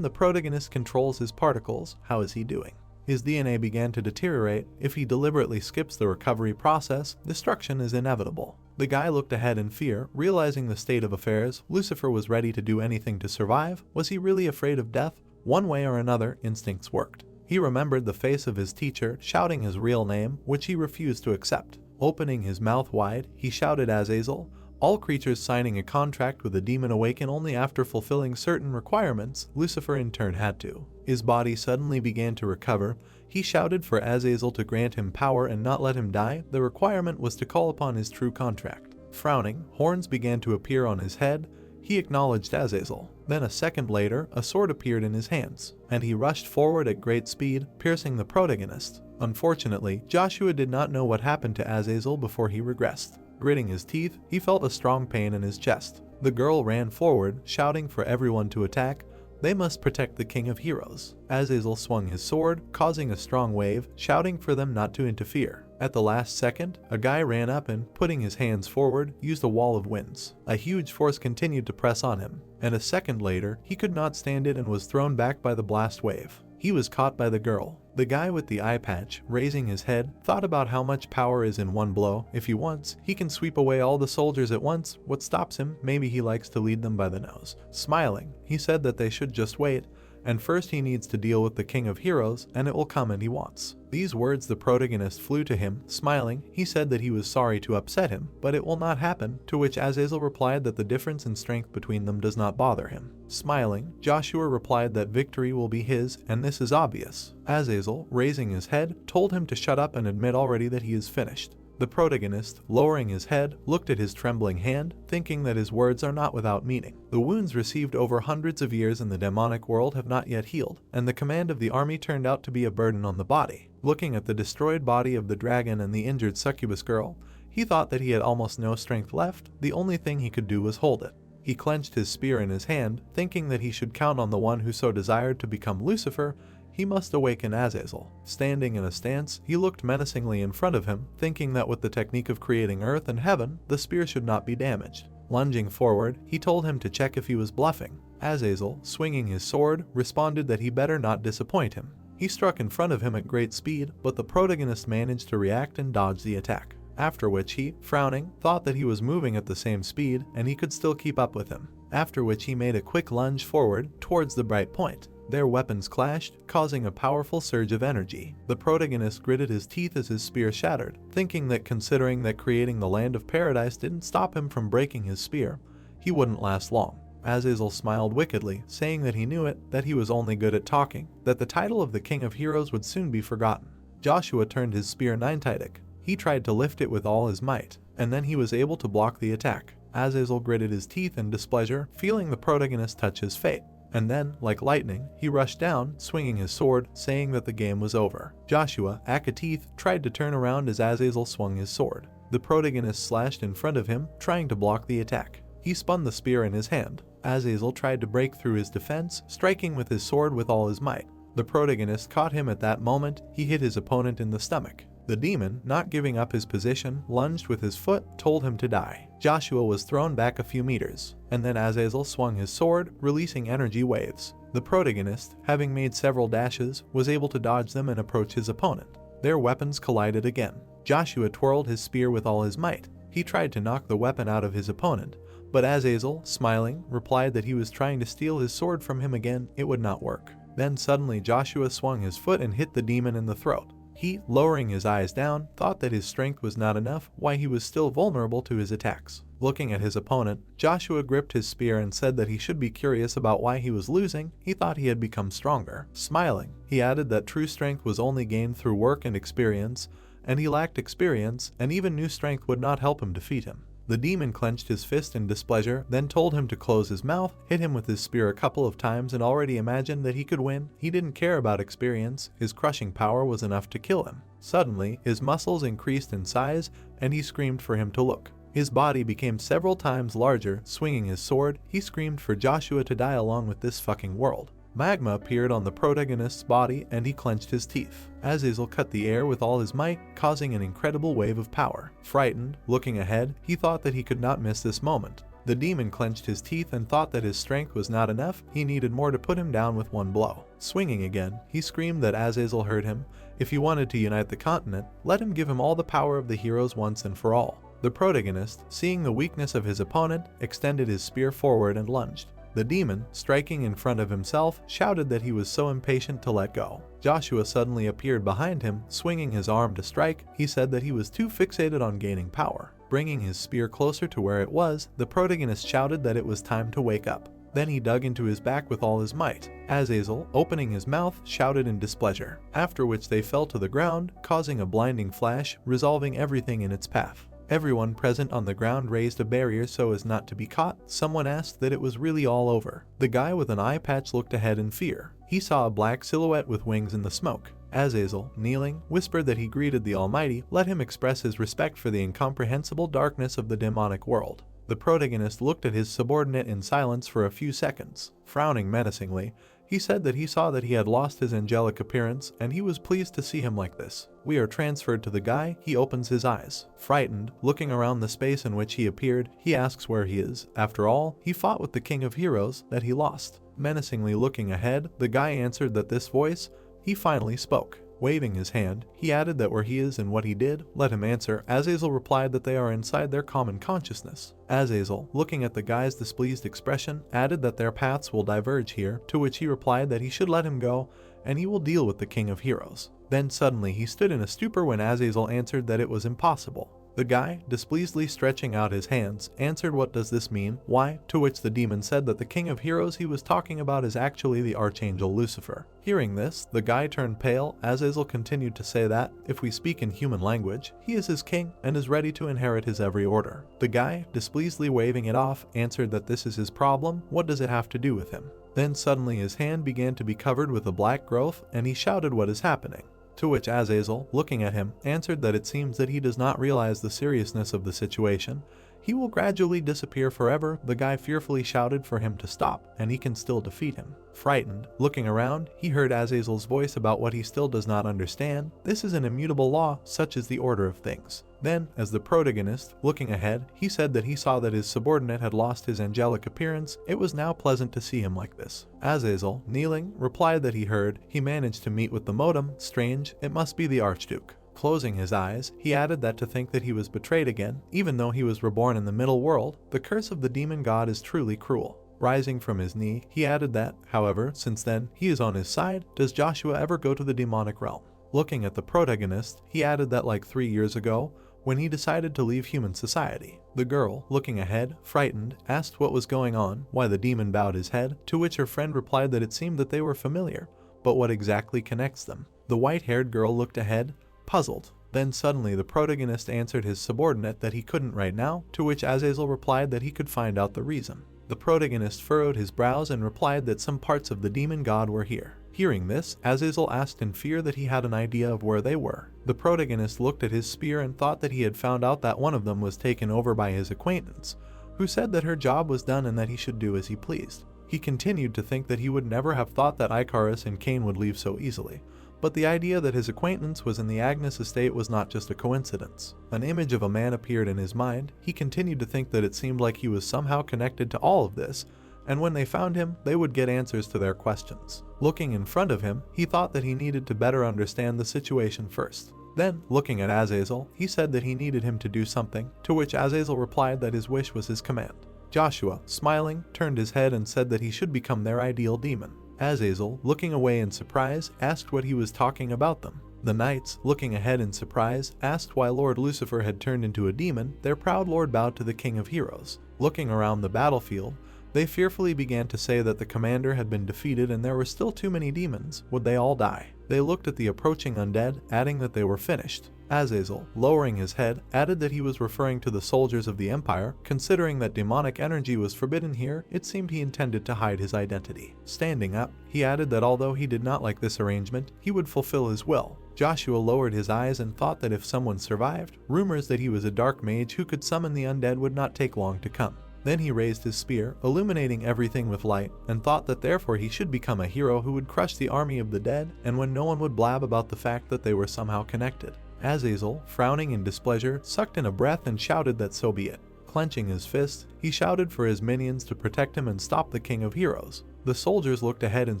the protagonist controls his particles. How is he doing? His DNA began to deteriorate. If he deliberately skips the recovery process, destruction is inevitable. The guy looked ahead in fear, realizing the state of affairs. Lucifer was ready to do anything to survive. Was he really afraid of death? One way or another, instincts worked. He remembered the face of his teacher, shouting his real name, which he refused to accept. Opening his mouth wide, he shouted Azazel. All creatures signing a contract with a demon awaken only after fulfilling certain requirements. Lucifer in turn had to. His body suddenly began to recover. He shouted for Azazel to grant him power and not let him die. The requirement was to call upon his true contract. Frowning, horns began to appear on his head. He acknowledged Azazel. Then a second later, a sword appeared in his hands, and he rushed forward at great speed, piercing the protagonist. Unfortunately, Joshua did not know what happened to Azazel before he regressed. Gritting his teeth, he felt a strong pain in his chest. The girl ran forward, shouting for everyone to attack. They must protect the King of Heroes. Azazel swung his sword, causing a strong wave, shouting for them not to interfere. At the last second, a guy ran up and, putting his hands forward, used a wall of winds. A huge force continued to press on him, and a second later, he could not stand it and was thrown back by the blast wave. He was caught by the girl. The guy with the eye patch, raising his head, thought about how much power is in one blow. If he wants, he can sweep away all the soldiers at once. What stops him? Maybe he likes to lead them by the nose. Smiling, he said that they should just wait, and first he needs to deal with the King of Heroes, and it will come and he wants. These words the protagonist flew to him. Smiling, he said that he was sorry to upset him, but it will not happen, to which Azazel replied that the difference in strength between them does not bother him. Smiling, Joshua replied that victory will be his, and this is obvious. Azazel, raising his head, told him to shut up and admit already that he is finished. The protagonist, lowering his head, looked at his trembling hand, thinking that his words are not without meaning. The wounds received over hundreds of years in the demonic world have not yet healed, and the command of the army turned out to be a burden on the body. Looking at the destroyed body of the dragon and the injured succubus girl, he thought that he had almost no strength left. The only thing he could do was hold it. He clenched his spear in his hand, thinking that he should count on the one who so desired to become Lucifer. He must awaken Azazel. Standing in a stance, he looked menacingly in front of him, thinking that with the technique of creating earth and heaven, the spear should not be damaged. Lunging forward, he told him to check if he was bluffing. Azazel, swinging his sword, responded that he better not disappoint him. He struck in front of him at great speed, but the protagonist managed to react and dodge the attack. After which he, frowning, thought that he was moving at the same speed and he could still keep up with him. After which he made a quick lunge forward towards the bright point. Their weapons clashed, causing a powerful surge of energy. The protagonist gritted his teeth as his spear shattered, thinking that considering that creating the land of paradise didn't stop him from breaking his spear, he wouldn't last long. Azazel smiled wickedly, saying that he knew it, that he was only good at talking, that the title of the King of Heroes would soon be forgotten. Joshua turned his spear nine-tidic. He tried to lift it with all his might, and then he was able to block the attack. Azazel gritted his teeth in displeasure, feeling the protagonist touch his fate. And then, like lightning, he rushed down, swinging his sword, saying that the game was over. Joshua, Akateeth, tried to turn around as Azazel swung his sword. The protagonist slashed in front of him, trying to block the attack. He spun the spear in his hand. Azazel tried to break through his defense, striking with his sword with all his might. The protagonist caught him at that moment. He hit his opponent in the stomach. The demon, not giving up his position, lunged with his foot, told him to die. Joshua was thrown back a few meters, and then Azazel swung his sword, releasing energy waves. The protagonist, having made several dashes, was able to dodge them and approach his opponent. Their weapons collided again. Joshua twirled his spear with all his might. He tried to knock the weapon out of his opponent, but Azazel, smiling, replied that he was trying to steal his sword from him again. It would not work. Then suddenly Joshua swung his foot and hit the demon in the throat. He, lowering his eyes down, thought that his strength was not enough, why he was still vulnerable to his attacks. Looking at his opponent, Joshua gripped his spear and said that he should be curious about why he was losing. He thought he had become stronger. Smiling, he added that true strength was only gained through work and experience, and he lacked experience, and even new strength would not help him defeat him. The demon clenched his fist in displeasure, then told him to close his mouth, hit him with his spear a couple of times, and already imagined that he could win. He didn't care about experience. His crushing power was enough to kill him. Suddenly, his muscles increased in size, and he screamed for him to look. His body became several times larger. Swinging his sword, he screamed for Joshua to die along with this fucking world. Magma appeared on the protagonist's body, and he clenched his teeth. Azazel cut the air with all his might, causing an incredible wave of power. Frightened, looking ahead, he thought that he could not miss this moment. The demon clenched his teeth and thought that his strength was not enough. He needed more to put him down with one blow. Swinging again, he screamed that Azazel heard him. If he wanted to unite the continent, let him give him all the power of the heroes once and for all. The protagonist, seeing the weakness of his opponent, extended his spear forward and lunged. The demon, striking in front of himself, shouted that he was so impatient to let go. Joshua suddenly appeared behind him, swinging his arm to strike. He said that he was too fixated on gaining power. Bringing his spear closer to where it was, the protagonist shouted that it was time to wake up. Then he dug into his back with all his might. Azazel, opening his mouth, shouted in displeasure, after which they fell to the ground, causing a blinding flash, resolving everything in its path. Everyone present on the ground raised a barrier so as not to be caught. Someone asked that it was really all over. The guy with an eye patch looked ahead in fear. He saw a black silhouette with wings in the smoke. Azazel, kneeling, whispered that he greeted the Almighty, let him express his respect for the incomprehensible darkness of the demonic world. The protagonist looked at his subordinate in silence for a few seconds. Frowning menacingly, he said that he saw that he had lost his angelic appearance, and he was pleased to see him like this. We are transferred to the guy. He opens his eyes. Frightened, looking around the space in which he appeared, he asks where he is. After all, he fought with the King of Heroes, that he lost. Menacingly looking ahead, the guy answered that this voice, he finally spoke. Waving his hand, he added that where he is and what he did, let him answer. Azazel replied that they are inside their common consciousness. Azazel, looking at the guy's displeased expression, added that their paths will diverge here, to which he replied that he should let him go, and he will deal with the King of Heroes. Then suddenly he stood in a stupor when Azazel answered that it was impossible. The guy, displeasedly stretching out his hands, answered, "What does this mean? Why?" To which the demon said that the King of Heroes he was talking about is actually the Archangel Lucifer. Hearing this, the guy turned pale. Azazel continued to say that, if we speak in human language, he is his king and is ready to inherit his every order. The guy, displeasedly waving it off, answered that this is his problem. What does it have to do with him? Then suddenly his hand began to be covered with a black growth, and he shouted, "What is happening?" To which Azazel, looking at him, answered that it seems that he does not realize the seriousness of the situation. He will gradually disappear forever. The guy fearfully shouted for him to stop, and he can still defeat him. Frightened, looking around, he heard Azazel's voice about what he still does not understand. This is an immutable law, such is the order of things. Then, as the protagonist, looking ahead, he said that he saw that his subordinate had lost his angelic appearance. It was now pleasant to see him like this. Azazel, kneeling, replied that he heard. He managed to meet with the modem. Strange, it must be the Archduke. Closing his eyes, he added that to think that he was betrayed again, even though he was reborn in the middle world, the curse of the demon god is truly cruel. Rising from his knee, he added that, however, since then, he is on his side. Does Joshua ever go to the demonic realm? Looking at the protagonist, he added that like 3 years ago, when he decided to leave human society. The girl, looking ahead, frightened, asked what was going on, why the demon bowed his head, to which her friend replied that it seemed that they were familiar, but what exactly connects them? The white-haired girl looked ahead, puzzled. Then suddenly the protagonist answered his subordinate that he couldn't right now, to which Azazel replied that he could find out the reason. The protagonist furrowed his brows and replied that some parts of the demon god were here. Hearing this, Azazel asked in fear that he had an idea of where they were. The protagonist looked at his spear and thought that he had found out that one of them was taken over by his acquaintance, who said that her job was done and that he should do as he pleased. He continued to think that he would never have thought that Icarus and Cain would leave so easily, but the idea that his acquaintance was in the Agnes estate was not just a coincidence. An image of a man appeared in his mind. He continued to think that it seemed like he was somehow connected to all of this, and when they found him, they would get answers to their questions. Looking in front of him, he thought that he needed to better understand the situation first. Then, looking at Azazel, he said that he needed him to do something, to which Azazel replied that his wish was his command. Joshua, smiling, turned his head and said that he should become their ideal demon. Azazel, looking away in surprise, asked what he was talking about them. The knights, looking ahead in surprise, asked why Lord Lucifer had turned into a demon. Their proud lord bowed to the King of Heroes. Looking around the battlefield, they fearfully began to say that the commander had been defeated and there were still too many demons. Would they all die? They looked at the approaching undead, adding that they were finished. Azazel, lowering his head, added that he was referring to the soldiers of the Empire. Considering that demonic energy was forbidden here, it seemed he intended to hide his identity. Standing up, he added that although he did not like this arrangement, he would fulfill his will. Joshua lowered his eyes and thought that if someone survived, rumors that he was a dark mage who could summon the undead would not take long to come. Then he raised his spear, illuminating everything with light, and thought that therefore he should become a hero who would crush the army of the dead, and when no one would blab about the fact that they were somehow connected. Azazel, frowning in displeasure, sucked in a breath and shouted that so be it. Clenching his fist, he shouted for his minions to protect him and stop the King of Heroes. The soldiers looked ahead in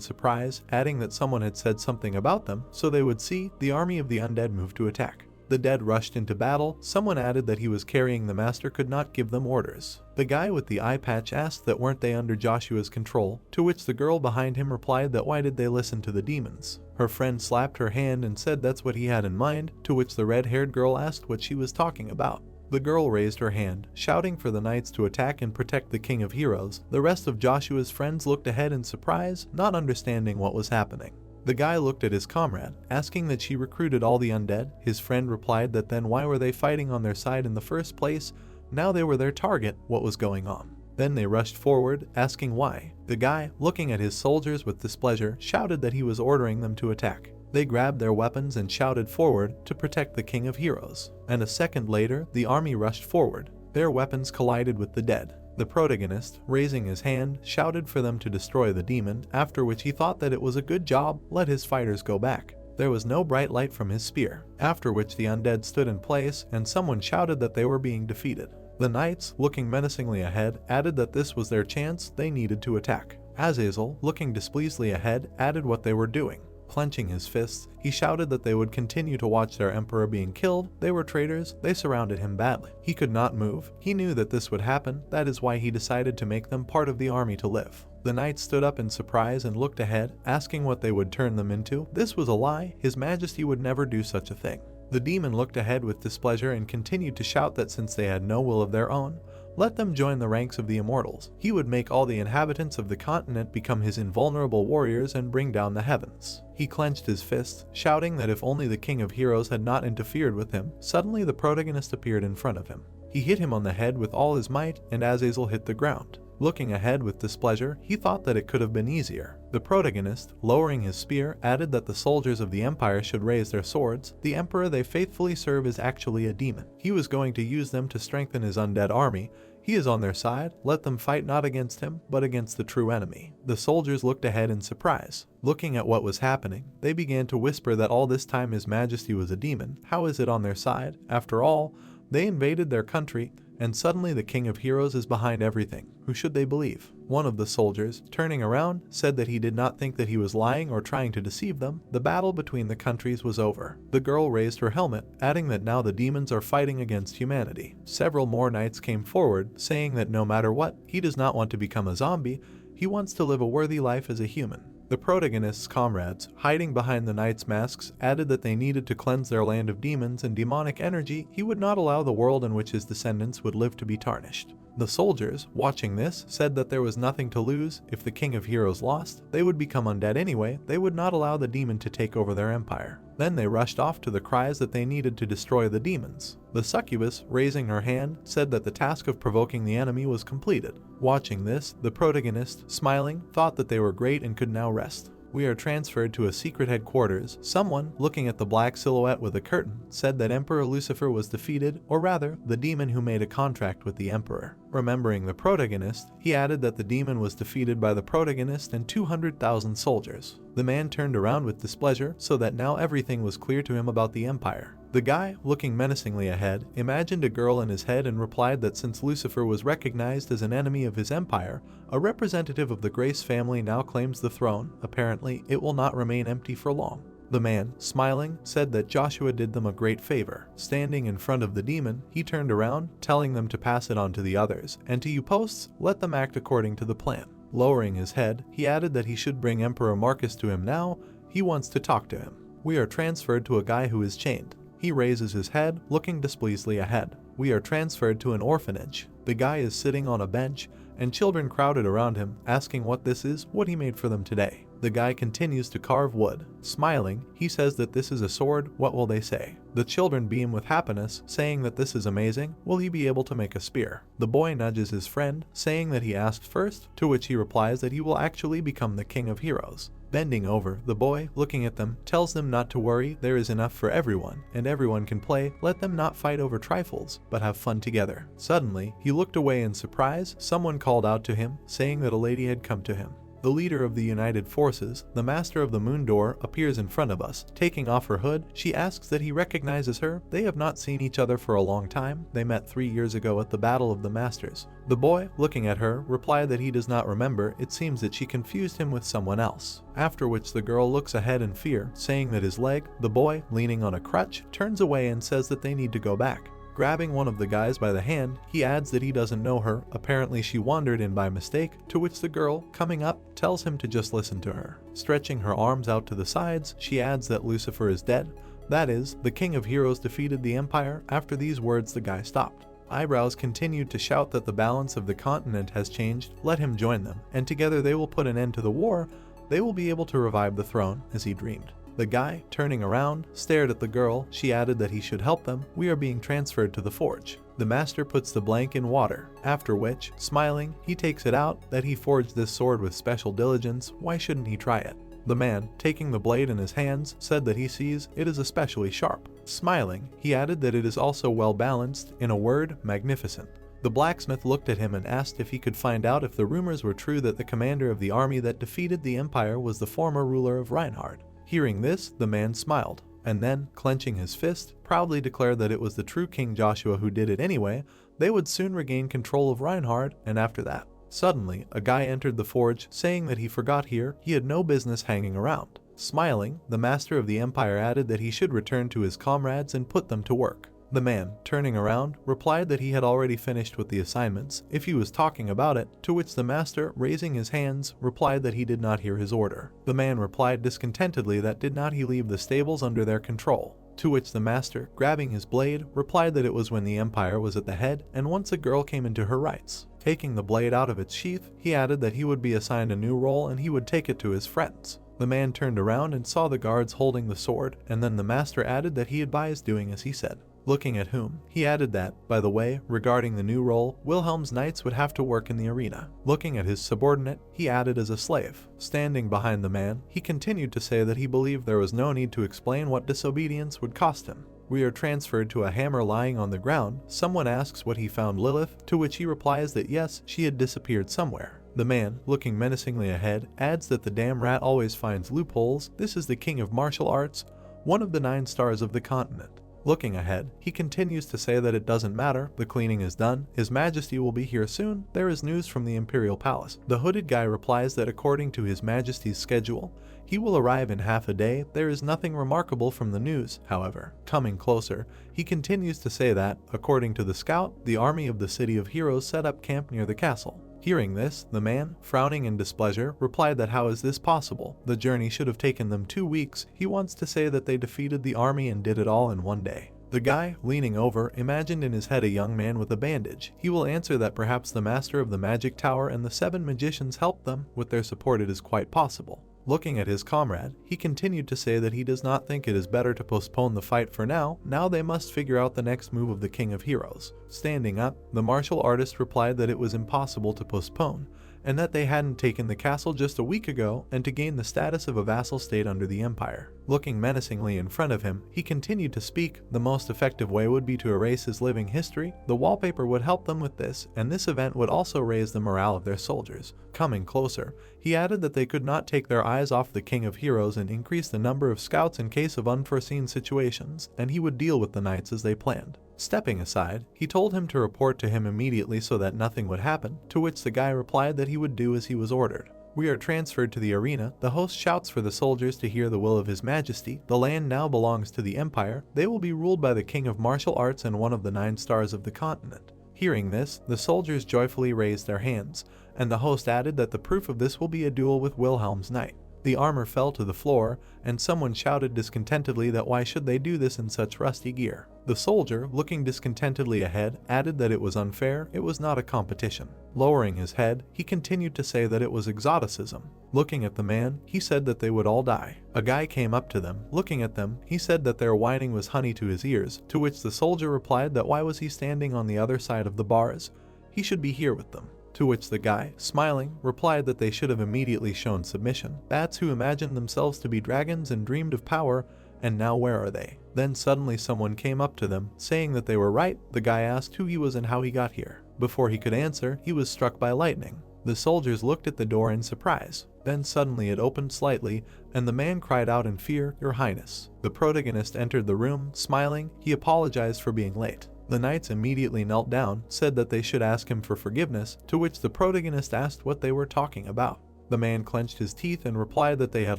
surprise, adding that someone had said something about them, so they would see. The army of the undead moved to attack. The dead rushed into battle. Someone added that he was carrying the master could not give them orders. The guy with the eye patch asked that weren't they under Joshua's control, to which the girl behind him replied that why did they listen to the demons. Her friend slapped her hand and said that's what he had in mind, to which the red-haired girl asked what she was talking about. The girl raised her hand, shouting for the knights to attack and protect the King of Heroes. The rest of Joshua's friends looked ahead in surprise, not understanding what was happening. The guy looked at his comrade, asking that she recruited all the undead. His friend replied that then why were they fighting on their side in the first place? Now they were their target. What was going on? Then they rushed forward, asking why. The guy, looking at his soldiers with displeasure, shouted that he was ordering them to attack. They grabbed their weapons and shouted forward to protect the King of Heroes. And a second later, the army rushed forward. Their weapons collided with the dead. The protagonist, raising his hand, shouted for them to destroy the demon, after which he thought that it was a good job, let his fighters go back. There was no bright light from his spear, after which the undead stood in place and someone shouted that they were being defeated. The knights, looking menacingly ahead, added that this was their chance, they needed to attack. Azazel, looking displeasedly ahead, added what they were doing. Clenching his fists, he shouted that they would continue to watch their emperor being killed. They were traitors. They surrounded him badly. He could not move. He knew that this would happen. That is why he decided to make them part of the army to live. The knights stood up in surprise and looked ahead, asking what they would turn them into. This was a lie. His Majesty would never do such a thing. The demon looked ahead with displeasure and continued to shout that since they had no will of their own, let them join the ranks of the immortals. He would make all the inhabitants of the continent become his invulnerable warriors and bring down the heavens. He clenched his fists, shouting that if only the King of Heroes had not interfered with him. Suddenly the protagonist appeared in front of him. He hit him on the head with all his might, and Azazel hit the ground. Looking ahead with displeasure, he thought that it could have been easier. The protagonist, lowering his spear, added that the soldiers of the Empire should raise their swords. The emperor they faithfully serve is actually a demon. He was going to use them to strengthen his undead army. He is on their side. Let them fight not against him, but against the true enemy. The soldiers looked ahead in surprise. Looking at what was happening, they began to whisper that all this time His Majesty was a demon. How is it on their side? After all, they invaded their country, and suddenly the King of Heroes is behind everything. Who should they believe? One of the soldiers, turning around, said that he did not think that he was lying or trying to deceive them. The battle between the countries was over. The girl raised her helmet, adding that now the demons are fighting against humanity. Several more knights came forward, saying that no matter what, he does not want to become a zombie, he wants to live a worthy life as a human. The protagonist's comrades, hiding behind the knights' masks, added that they needed to cleanse their land of demons and demonic energy. He would not allow the world in which his descendants would live to be tarnished. The soldiers, watching this, said that there was nothing to lose. If the King of Heroes lost, they would become undead anyway. They would not allow the demon to take over their empire. Then they rushed off to the cries that they needed to destroy the demons. The succubus, raising her hand, said that the task of provoking the enemy was completed. Watching this, the protagonist, smiling, thought that they were great and could now rest. We are transferred to a secret headquarters. Someone, looking at the black silhouette with a curtain, said that Emperor Lucifer was defeated, or rather, the demon who made a contract with the Emperor. Remembering the protagonist, he added that the demon was defeated by the protagonist and 200,000 soldiers. The man turned around with displeasure, so that now everything was clear to him about the Empire. The guy, looking menacingly ahead, imagined a girl in his head and replied that since Lucifer was recognized as an enemy of his empire, a representative of the Grace family now claims the throne. Apparently, it will not remain empty for long. The man, smiling, said that Joshua did them a great favor. Standing in front of the demon, he turned around, telling them to pass it on to the others, and to you posts, let them act according to the plan. Lowering his head, he added that he should bring Emperor Marcus to him now. He wants to talk to him. We are transferred to a guy who is chained. He raises his head, looking displeasedly ahead. We are transferred to an orphanage. The guy is sitting on a bench, and children crowded around him, asking what this is, what he made for them today. The guy continues to carve wood. Smiling, he says that this is a sword. What will they say? The children beam with happiness, saying that this is amazing. Will he be able to make a spear? The boy nudges his friend, saying that he asked first, to which he replies that he will actually become the King of Heroes. Bending over, the boy, looking at them, tells them not to worry, there is enough for everyone, and everyone can play. Let them not fight over trifles, but have fun together. Suddenly, he looked away in surprise. Someone called out to him, saying that a lady had come to him. The leader of the United Forces, the Master of the Moon Door, appears in front of us. Taking off her hood, she asks that he recognizes her. They have not seen each other for a long time. They met 3 years ago at the Battle of the Masters. The boy, looking at her, replied that he does not remember. It seems that she confused him with someone else. After which the girl looks ahead in fear, saying that his leg, the boy, leaning on a crutch, turns away and says that they need to go back. Grabbing one of the guys by the hand, he adds that he doesn't know her. Apparently she wandered in by mistake, to which the girl, coming up, tells him to just listen to her. Stretching her arms out to the sides, she adds that Lucifer is dead. That is, the King of Heroes defeated the Empire. After these words, the guy stopped. Eyebrows continued to shout that the balance of the continent has changed. Let him join them, and together they will put an end to the war. They will be able to revive the throne, as he dreamed. The guy, turning around, stared at the girl. She added that he should help them. We are being transferred to the forge. The master puts the blank in water, after which, smiling, he takes it out, that he forged this sword with special diligence. Why shouldn't he try it? The man, taking the blade in his hands, said that he sees it is especially sharp. Smiling, he added that it is also well balanced. In a word, magnificent. The blacksmith looked at him and asked if he could find out if the rumors were true that the commander of the army that defeated the Empire was the former ruler of Reinhard. Hearing this, the man smiled, and then, clenching his fist, proudly declared that it was the true King Joshua who did it anyway. They would soon regain control of Reinhard, and after that. Suddenly, a guy entered the forge, saying that he forgot here, he had no business hanging around. Smiling, the master of the Empire added that he should return to his comrades and put them to work. The man, turning around, replied that he had already finished with the assignments, if he was talking about it, to which the master, raising his hands, replied that he did not hear his order. The man replied discontentedly that did not he leave the stables under their control, to which the master, grabbing his blade, replied that it was when the Empire was at the head and once a girl came into her rights. Taking the blade out of its sheath, he added that he would be assigned a new role and he would take it to his friends. The man turned around and saw the guards holding the sword, and then the master added that he advised doing as he said. Looking at whom, he added that, by the way, regarding the new role, Wilhelm's knights would have to work in the arena. Looking at his subordinate, he added as a slave. Standing behind the man, he continued to say that he believed there was no need to explain what disobedience would cost him. We are transferred to a hammer lying on the ground. Someone asks what he found Lilith, to which he replies that yes, she had disappeared somewhere. The man, looking menacingly ahead, adds that the damn rat always finds loopholes. This is the king of martial arts, one of the 9 stars of the continent. Looking ahead, he continues to say that it doesn't matter, the cleaning is done, His Majesty will be here soon, there is news from the Imperial Palace. The hooded guy replies that according to His Majesty's schedule, he will arrive in half a day. There is nothing remarkable from the news, however. Coming closer, he continues to say that, according to the scout, the army of the City of Heroes set up camp near the castle. Hearing this, the man, frowning in displeasure, replied that how is this possible? The journey should have taken them 2 weeks. He wants to say that they defeated the army and did it all in 1 day. The guy, leaning over, imagined in his head a young man with a bandage. He will answer that perhaps the master of the magic tower and the 7 magicians helped them with their support. It is quite possible. Looking at his comrade, he continued to say that he does not think it is better to postpone the fight for now. Now they must figure out the next move of the King of Heroes. Standing up, the martial artist replied that it was impossible to postpone, and that they hadn't taken the castle just a week ago and to gain the status of a vassal state under the empire. Looking menacingly in front of him, he continued to speak. The most effective way would be to erase his living history. The wallpaper would help them with this, and this event would also raise the morale of their soldiers. Coming closer, he added that they could not take their eyes off the King of Heroes and increase the number of scouts in case of unforeseen situations, and he would deal with the knights as they planned. Stepping aside, he told him to report to him immediately so that nothing would happen, to which the guy replied that he would do as he was ordered. We are transferred to the arena. The host shouts for the soldiers to hear the will of His Majesty. The land now belongs to the Empire. They will be ruled by the King of Martial Arts and one of the 9 stars of the continent. Hearing this, the soldiers joyfully raised their hands, and the host added that the proof of this will be a duel with Wilhelm's knight. The armor fell to the floor, and someone shouted discontentedly that why should they do this in such rusty gear. The soldier, looking discontentedly ahead, added that it was unfair, it was not a competition. Lowering his head, he continued to say that it was exoticism. Looking at the man, he said that they would all die. A guy came up to them. Looking at them, he said that their whining was honey to his ears, to which the soldier replied that why was he standing on the other side of the bars? He should be here with them. To which the guy, smiling, replied that they should have immediately shown submission. Bats who imagined themselves to be dragons and dreamed of power, and now where are they? Then suddenly someone came up to them, saying that they were right. The guy asked who he was and how he got here. Before he could answer, he was struck by lightning. The soldiers looked at the door in surprise. Then suddenly it opened slightly, and the man cried out in fear, "Your Highness." The protagonist entered the room, smiling. He apologized for being late. The knights immediately knelt down, said that they should ask him for forgiveness, to which the protagonist asked what they were talking about. The man clenched his teeth and replied that they had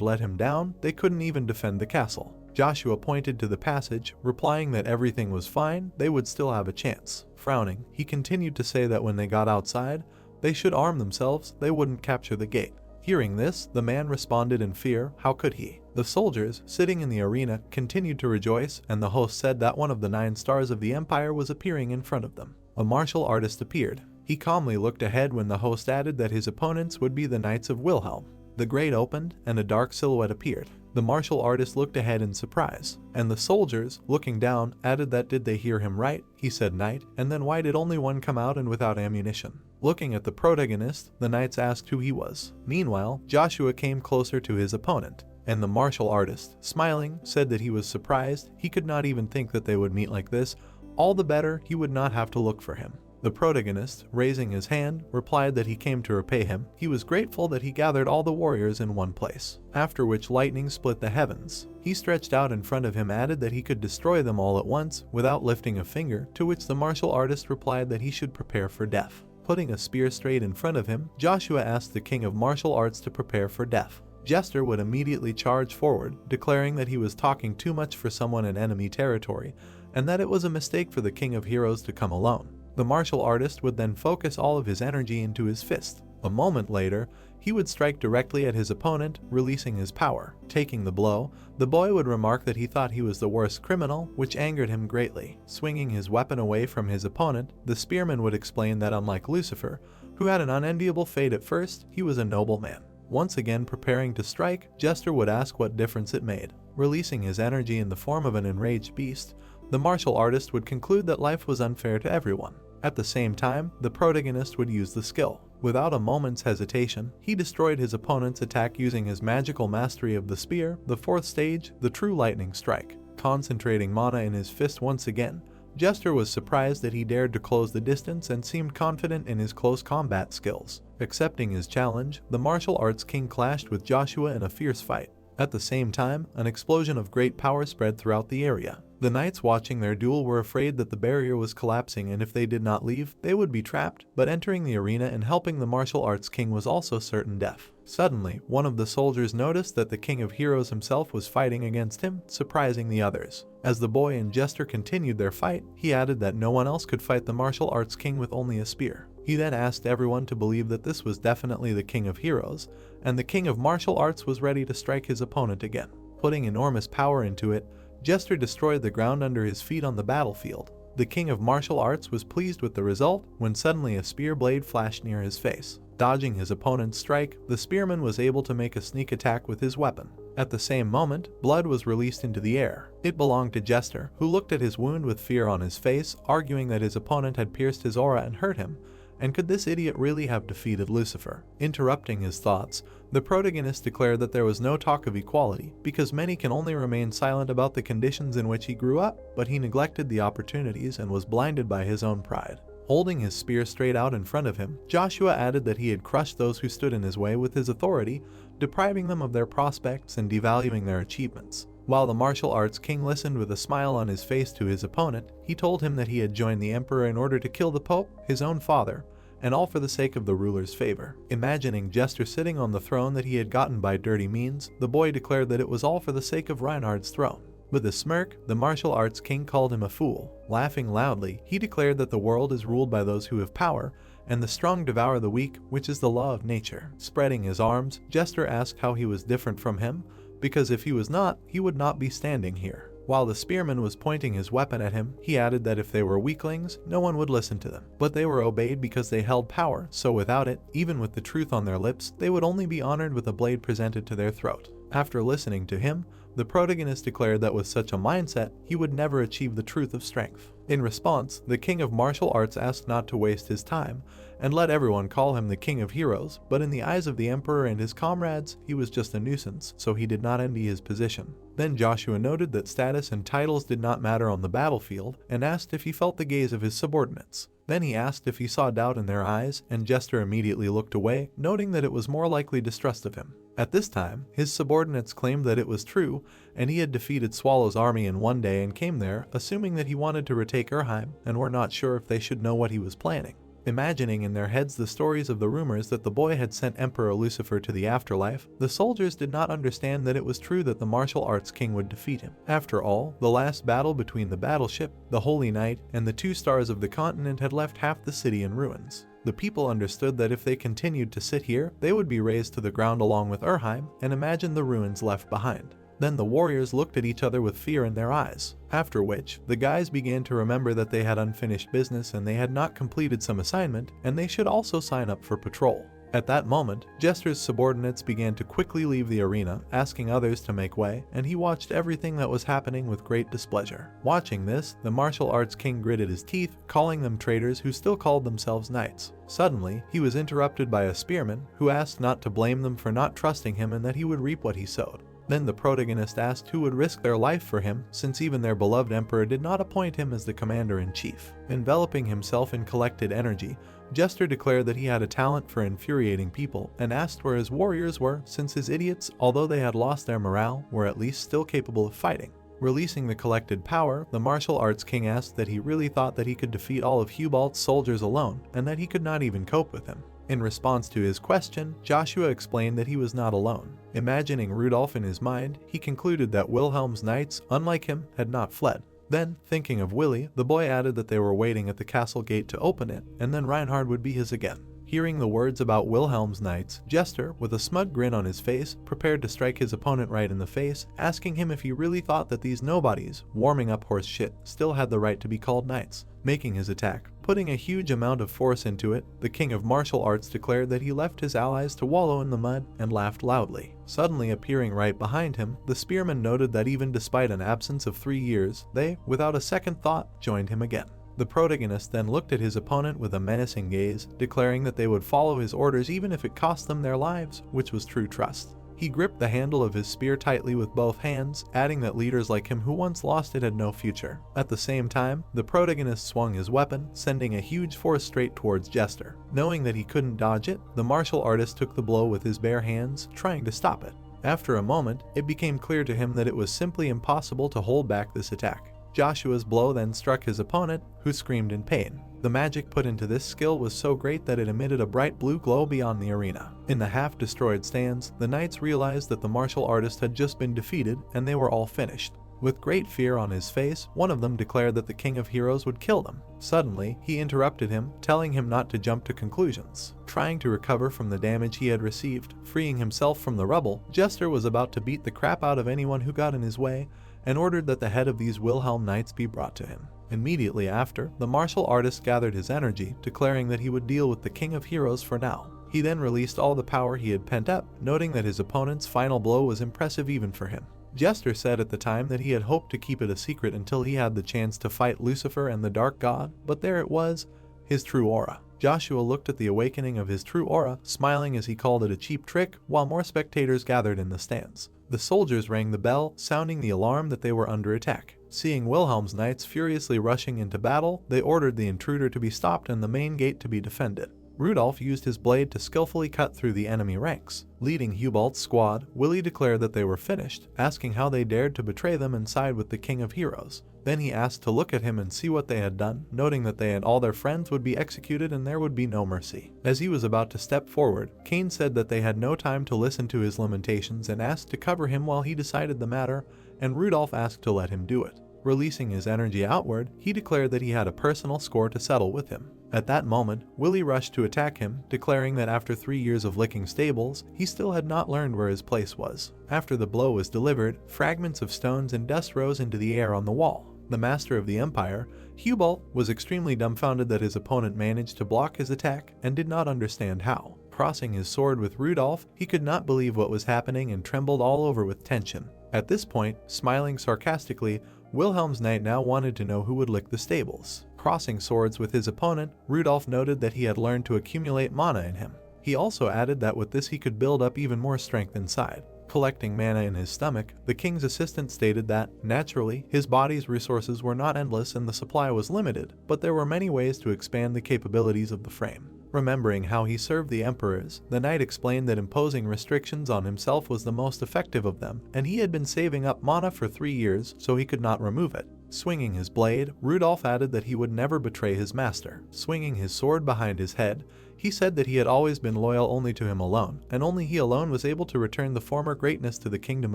let him down. They couldn't even defend the castle. Joshua pointed to the passage, replying that everything was fine, they would still have a chance. Frowning, he continued to say that when they got outside, they should arm themselves, they wouldn't capture the gate. Hearing this, the man responded in fear. How could he? The soldiers, sitting in the arena, continued to rejoice, and the host said that one of the 9 stars of the empire was appearing in front of them. A martial artist appeared. He calmly looked ahead when the host added that his opponents would be the Knights of Wilhelm. The grate opened, and a dark silhouette appeared. The martial artist looked ahead in surprise, and the soldiers, looking down, added that did they hear him right? He said knight, and then why did only one come out and without ammunition? Looking at the protagonist, the knights asked who he was. Meanwhile, Joshua came closer to his opponent, and the martial artist, smiling, said that he was surprised. He could not even think that they would meet like this. All the better, he would not have to look for him. The protagonist, raising his hand, replied that he came to repay him. He was grateful that he gathered all the warriors in one place, after which lightning split the heavens. He stretched out in front of him, added that he could destroy them all at once without lifting a finger, to which the martial artist replied that he should prepare for death. Putting a spear straight in front of him, Joshua asked the king of martial arts to prepare for death. Jester would immediately charge forward, declaring that he was talking too much for someone in enemy territory, and that it was a mistake for the king of heroes to come alone. The martial artist would then focus all of his energy into his fist. A moment later, he would strike directly at his opponent, releasing his power. Taking the blow, the boy would remark that he thought he was the worst criminal, which angered him greatly. Swinging his weapon away from his opponent, the spearman would explain that unlike Lucifer, who had an unenviable fate at first, he was a noble man. Once again preparing to strike, Jester would ask what difference it made. Releasing his energy in the form of an enraged beast, the martial artist would conclude that life was unfair to everyone. At the same time, the protagonist would use the skill. Without a moment's hesitation, he destroyed his opponent's attack using his magical mastery of the spear, the 4th stage, the true lightning strike. Concentrating mana in his fist once again, Jester was surprised that he dared to close the distance and seemed confident in his close combat skills. Accepting his challenge, the martial arts king clashed with Joshua in a fierce fight. At the same time, an explosion of great power spread throughout the area. The knights watching their duel were afraid that the barrier was collapsing, and if they did not leave, they would be trapped, but entering the arena and helping the martial arts king was also certain death. Suddenly, one of the soldiers noticed that the king of heroes himself was fighting against him, surprising the others. As the boy and Jester continued their fight, he added that no one else could fight the martial arts king with only a spear. He then asked everyone to believe that this was definitely the king of heroes, and the king of martial arts was ready to strike his opponent again. Putting enormous power into it, Jester destroyed the ground under his feet on the battlefield. The king of martial arts was pleased with the result when suddenly a spear blade flashed near his face. Dodging his opponent's strike, the spearman was able to make a sneak attack with his weapon. At the same moment, blood was released into the air. It belonged to Jester, who looked at his wound with fear on his face, arguing that his opponent had pierced his aura and hurt him. And could this idiot really have defeated Lucifer? Interrupting his thoughts, the protagonist declared that there was no talk of equality, because many can only remain silent about the conditions in which he grew up, but he neglected the opportunities and was blinded by his own pride. Holding his spear straight out in front of him, Joshua added that he had crushed those who stood in his way with his authority, depriving them of their prospects and devaluing their achievements. While the martial arts king listened with a smile on his face to his opponent, he told him that he had joined the emperor in order to kill the pope, his own father, and all for the sake of the ruler's favor. Imagining Jester sitting on the throne that he had gotten by dirty means, the boy declared that it was all for the sake of Reinhard's throne. With a smirk, the martial arts king called him a fool. Laughing loudly, he declared that the world is ruled by those who have power, and the strong devour the weak, which is the law of nature. Spreading his arms, Jester asked how he was different from him, because if he was not, he would not be standing here. While the spearman was pointing his weapon at him, he added that if they were weaklings, no one would listen to them. But they were obeyed because they held power, so without it, even with the truth on their lips, they would only be honored with a blade presented to their throat. After listening to him, the protagonist declared that with such a mindset, he would never achieve the truth of strength. In response, the king of martial arts asked not to waste his time, and let everyone call him the king of heroes, but in the eyes of the emperor and his comrades, he was just a nuisance, so he did not envy his position. Then Joshua noted that status and titles did not matter on the battlefield, and asked if he felt the gaze of his subordinates. Then he asked if he saw doubt in their eyes, and Jester immediately looked away, noting that it was more likely distrust of him. At this time, his subordinates claimed that it was true, and he had defeated Swallow's army in one day and came there, assuming that he wanted to retake Urheim, and were not sure if they should know what he was planning. Imagining in their heads the stories of the rumors that the boy had sent Emperor Lucifer to the afterlife, the soldiers did not understand that it was true that the martial arts king would defeat him. After all, the last battle between the battleship, the Holy Knight, and the 2 stars of the continent had left half the city in ruins. The people understood that if they continued to sit here, they would be razed to the ground along with Urheim, and imagined the ruins left behind. Then the warriors looked at each other with fear in their eyes, after which, the guys began to remember that they had unfinished business and they had not completed some assignment, and they should also sign up for patrol. At that moment, Jester's subordinates began to quickly leave the arena, asking others to make way, and he watched everything that was happening with great displeasure. Watching this, the martial arts king gritted his teeth, calling them traitors who still called themselves knights. Suddenly, he was interrupted by a spearman, who asked not to blame them for not trusting him and that he would reap what he sowed. Then the protagonist asked who would risk their life for him, since even their beloved emperor did not appoint him as the commander-in-chief. Enveloping himself in collected energy, Jester declared that he had a talent for infuriating people, and asked where his warriors were, since his idiots, although they had lost their morale, were at least still capable of fighting. Releasing the collected power, the martial arts king asked that he really thought that he could defeat all of Hubalt's soldiers alone, and that he could not even cope with him. In response to his question, Joshua explained that he was not alone. Imagining Rudolph in his mind, he concluded that Wilhelm's knights, unlike him, had not fled. Then, thinking of Willie, the boy added that they were waiting at the castle gate to open it, and then Reinhard would be his again. Hearing the words about Wilhelm's knights, Jester, with a smug grin on his face, prepared to strike his opponent right in the face, asking him if he really thought that these nobodies, warming up horse shit, still had the right to be called knights. Making his attack, putting a huge amount of force into it, the king of martial arts declared that he left his allies to wallow in the mud and laughed loudly. Suddenly appearing right behind him, the spearman noted that even despite an absence of 3 years, they, without a second thought, joined him again. The protagonist then looked at his opponent with a menacing gaze, declaring that they would follow his orders even if it cost them their lives, which was true trust. He gripped the handle of his spear tightly with both hands, adding that leaders like him who once lost it had no future. At the same time, the protagonist swung his weapon, sending a huge force straight towards Jester. Knowing that he couldn't dodge it, the martial artist took the blow with his bare hands, trying to stop it. After a moment, it became clear to him that it was simply impossible to hold back this attack. Joshua's blow then struck his opponent, who screamed in pain. The magic put into this skill was so great that it emitted a bright blue glow beyond the arena. In the half-destroyed stands, the knights realized that the martial artist had just been defeated, and they were all finished. With great fear on his face, one of them declared that the King of Heroes would kill them. Suddenly, he interrupted him, telling him not to jump to conclusions. Trying to recover from the damage he had received, freeing himself from the rubble, Jester was about to beat the crap out of anyone who got in his way, and ordered that the head of these Wilhelm Knights be brought to him. Immediately after, the martial artist gathered his energy, declaring that he would deal with the King of Heroes for now. He then released all the power he had pent up, noting that his opponent's final blow was impressive even for him. Jester said at the time that he had hoped to keep it a secret until he had the chance to fight Lucifer and the Dark God, but there it was, his true aura. Joshua looked at the awakening of his true aura, smiling as he called it a cheap trick, while more spectators gathered in the stands. The soldiers rang the bell, sounding the alarm that they were under attack. Seeing Wilhelm's knights furiously rushing into battle, they ordered the intruder to be stopped and the main gate to be defended. Rudolph used his blade to skillfully cut through the enemy ranks. Leading Hubalt's squad, Willie declared that they were finished, asking how they dared to betray them and side with the King of Heroes. Then he asked to look at him and see what they had done, noting that they and all their friends would be executed and there would be no mercy. As he was about to step forward, Cain said that they had no time to listen to his lamentations and asked to cover him while he decided the matter, and Rudolph asked to let him do it. Releasing his energy outward, he declared that he had a personal score to settle with him. At that moment, Willie rushed to attack him, declaring that after 3 years of licking stables, he still had not learned where his place was. After the blow was delivered, fragments of stones and dust rose into the air on the wall. The master of the empire, Hubalt, was extremely dumbfounded that his opponent managed to block his attack and did not understand how. Crossing his sword with Rudolph, he could not believe what was happening and trembled all over with tension. At this point, smiling sarcastically, Wilhelm's knight now wanted to know who would lick the stables. Crossing swords with his opponent, Rudolph noted that he had learned to accumulate mana in him. He also added that with this he could build up even more strength inside. Collecting mana in his stomach, the king's assistant stated that, naturally, his body's resources were not endless and the supply was limited, but there were many ways to expand the capabilities of the frame. Remembering how he served the emperors, the knight explained that imposing restrictions on himself was the most effective of them, and he had been saving up mana for 3 years so he could not remove it. Swinging his blade, Rudolph added that he would never betray his master. Swinging his sword behind his head, he said that he had always been loyal only to him alone, and only he alone was able to return the former greatness to the kingdom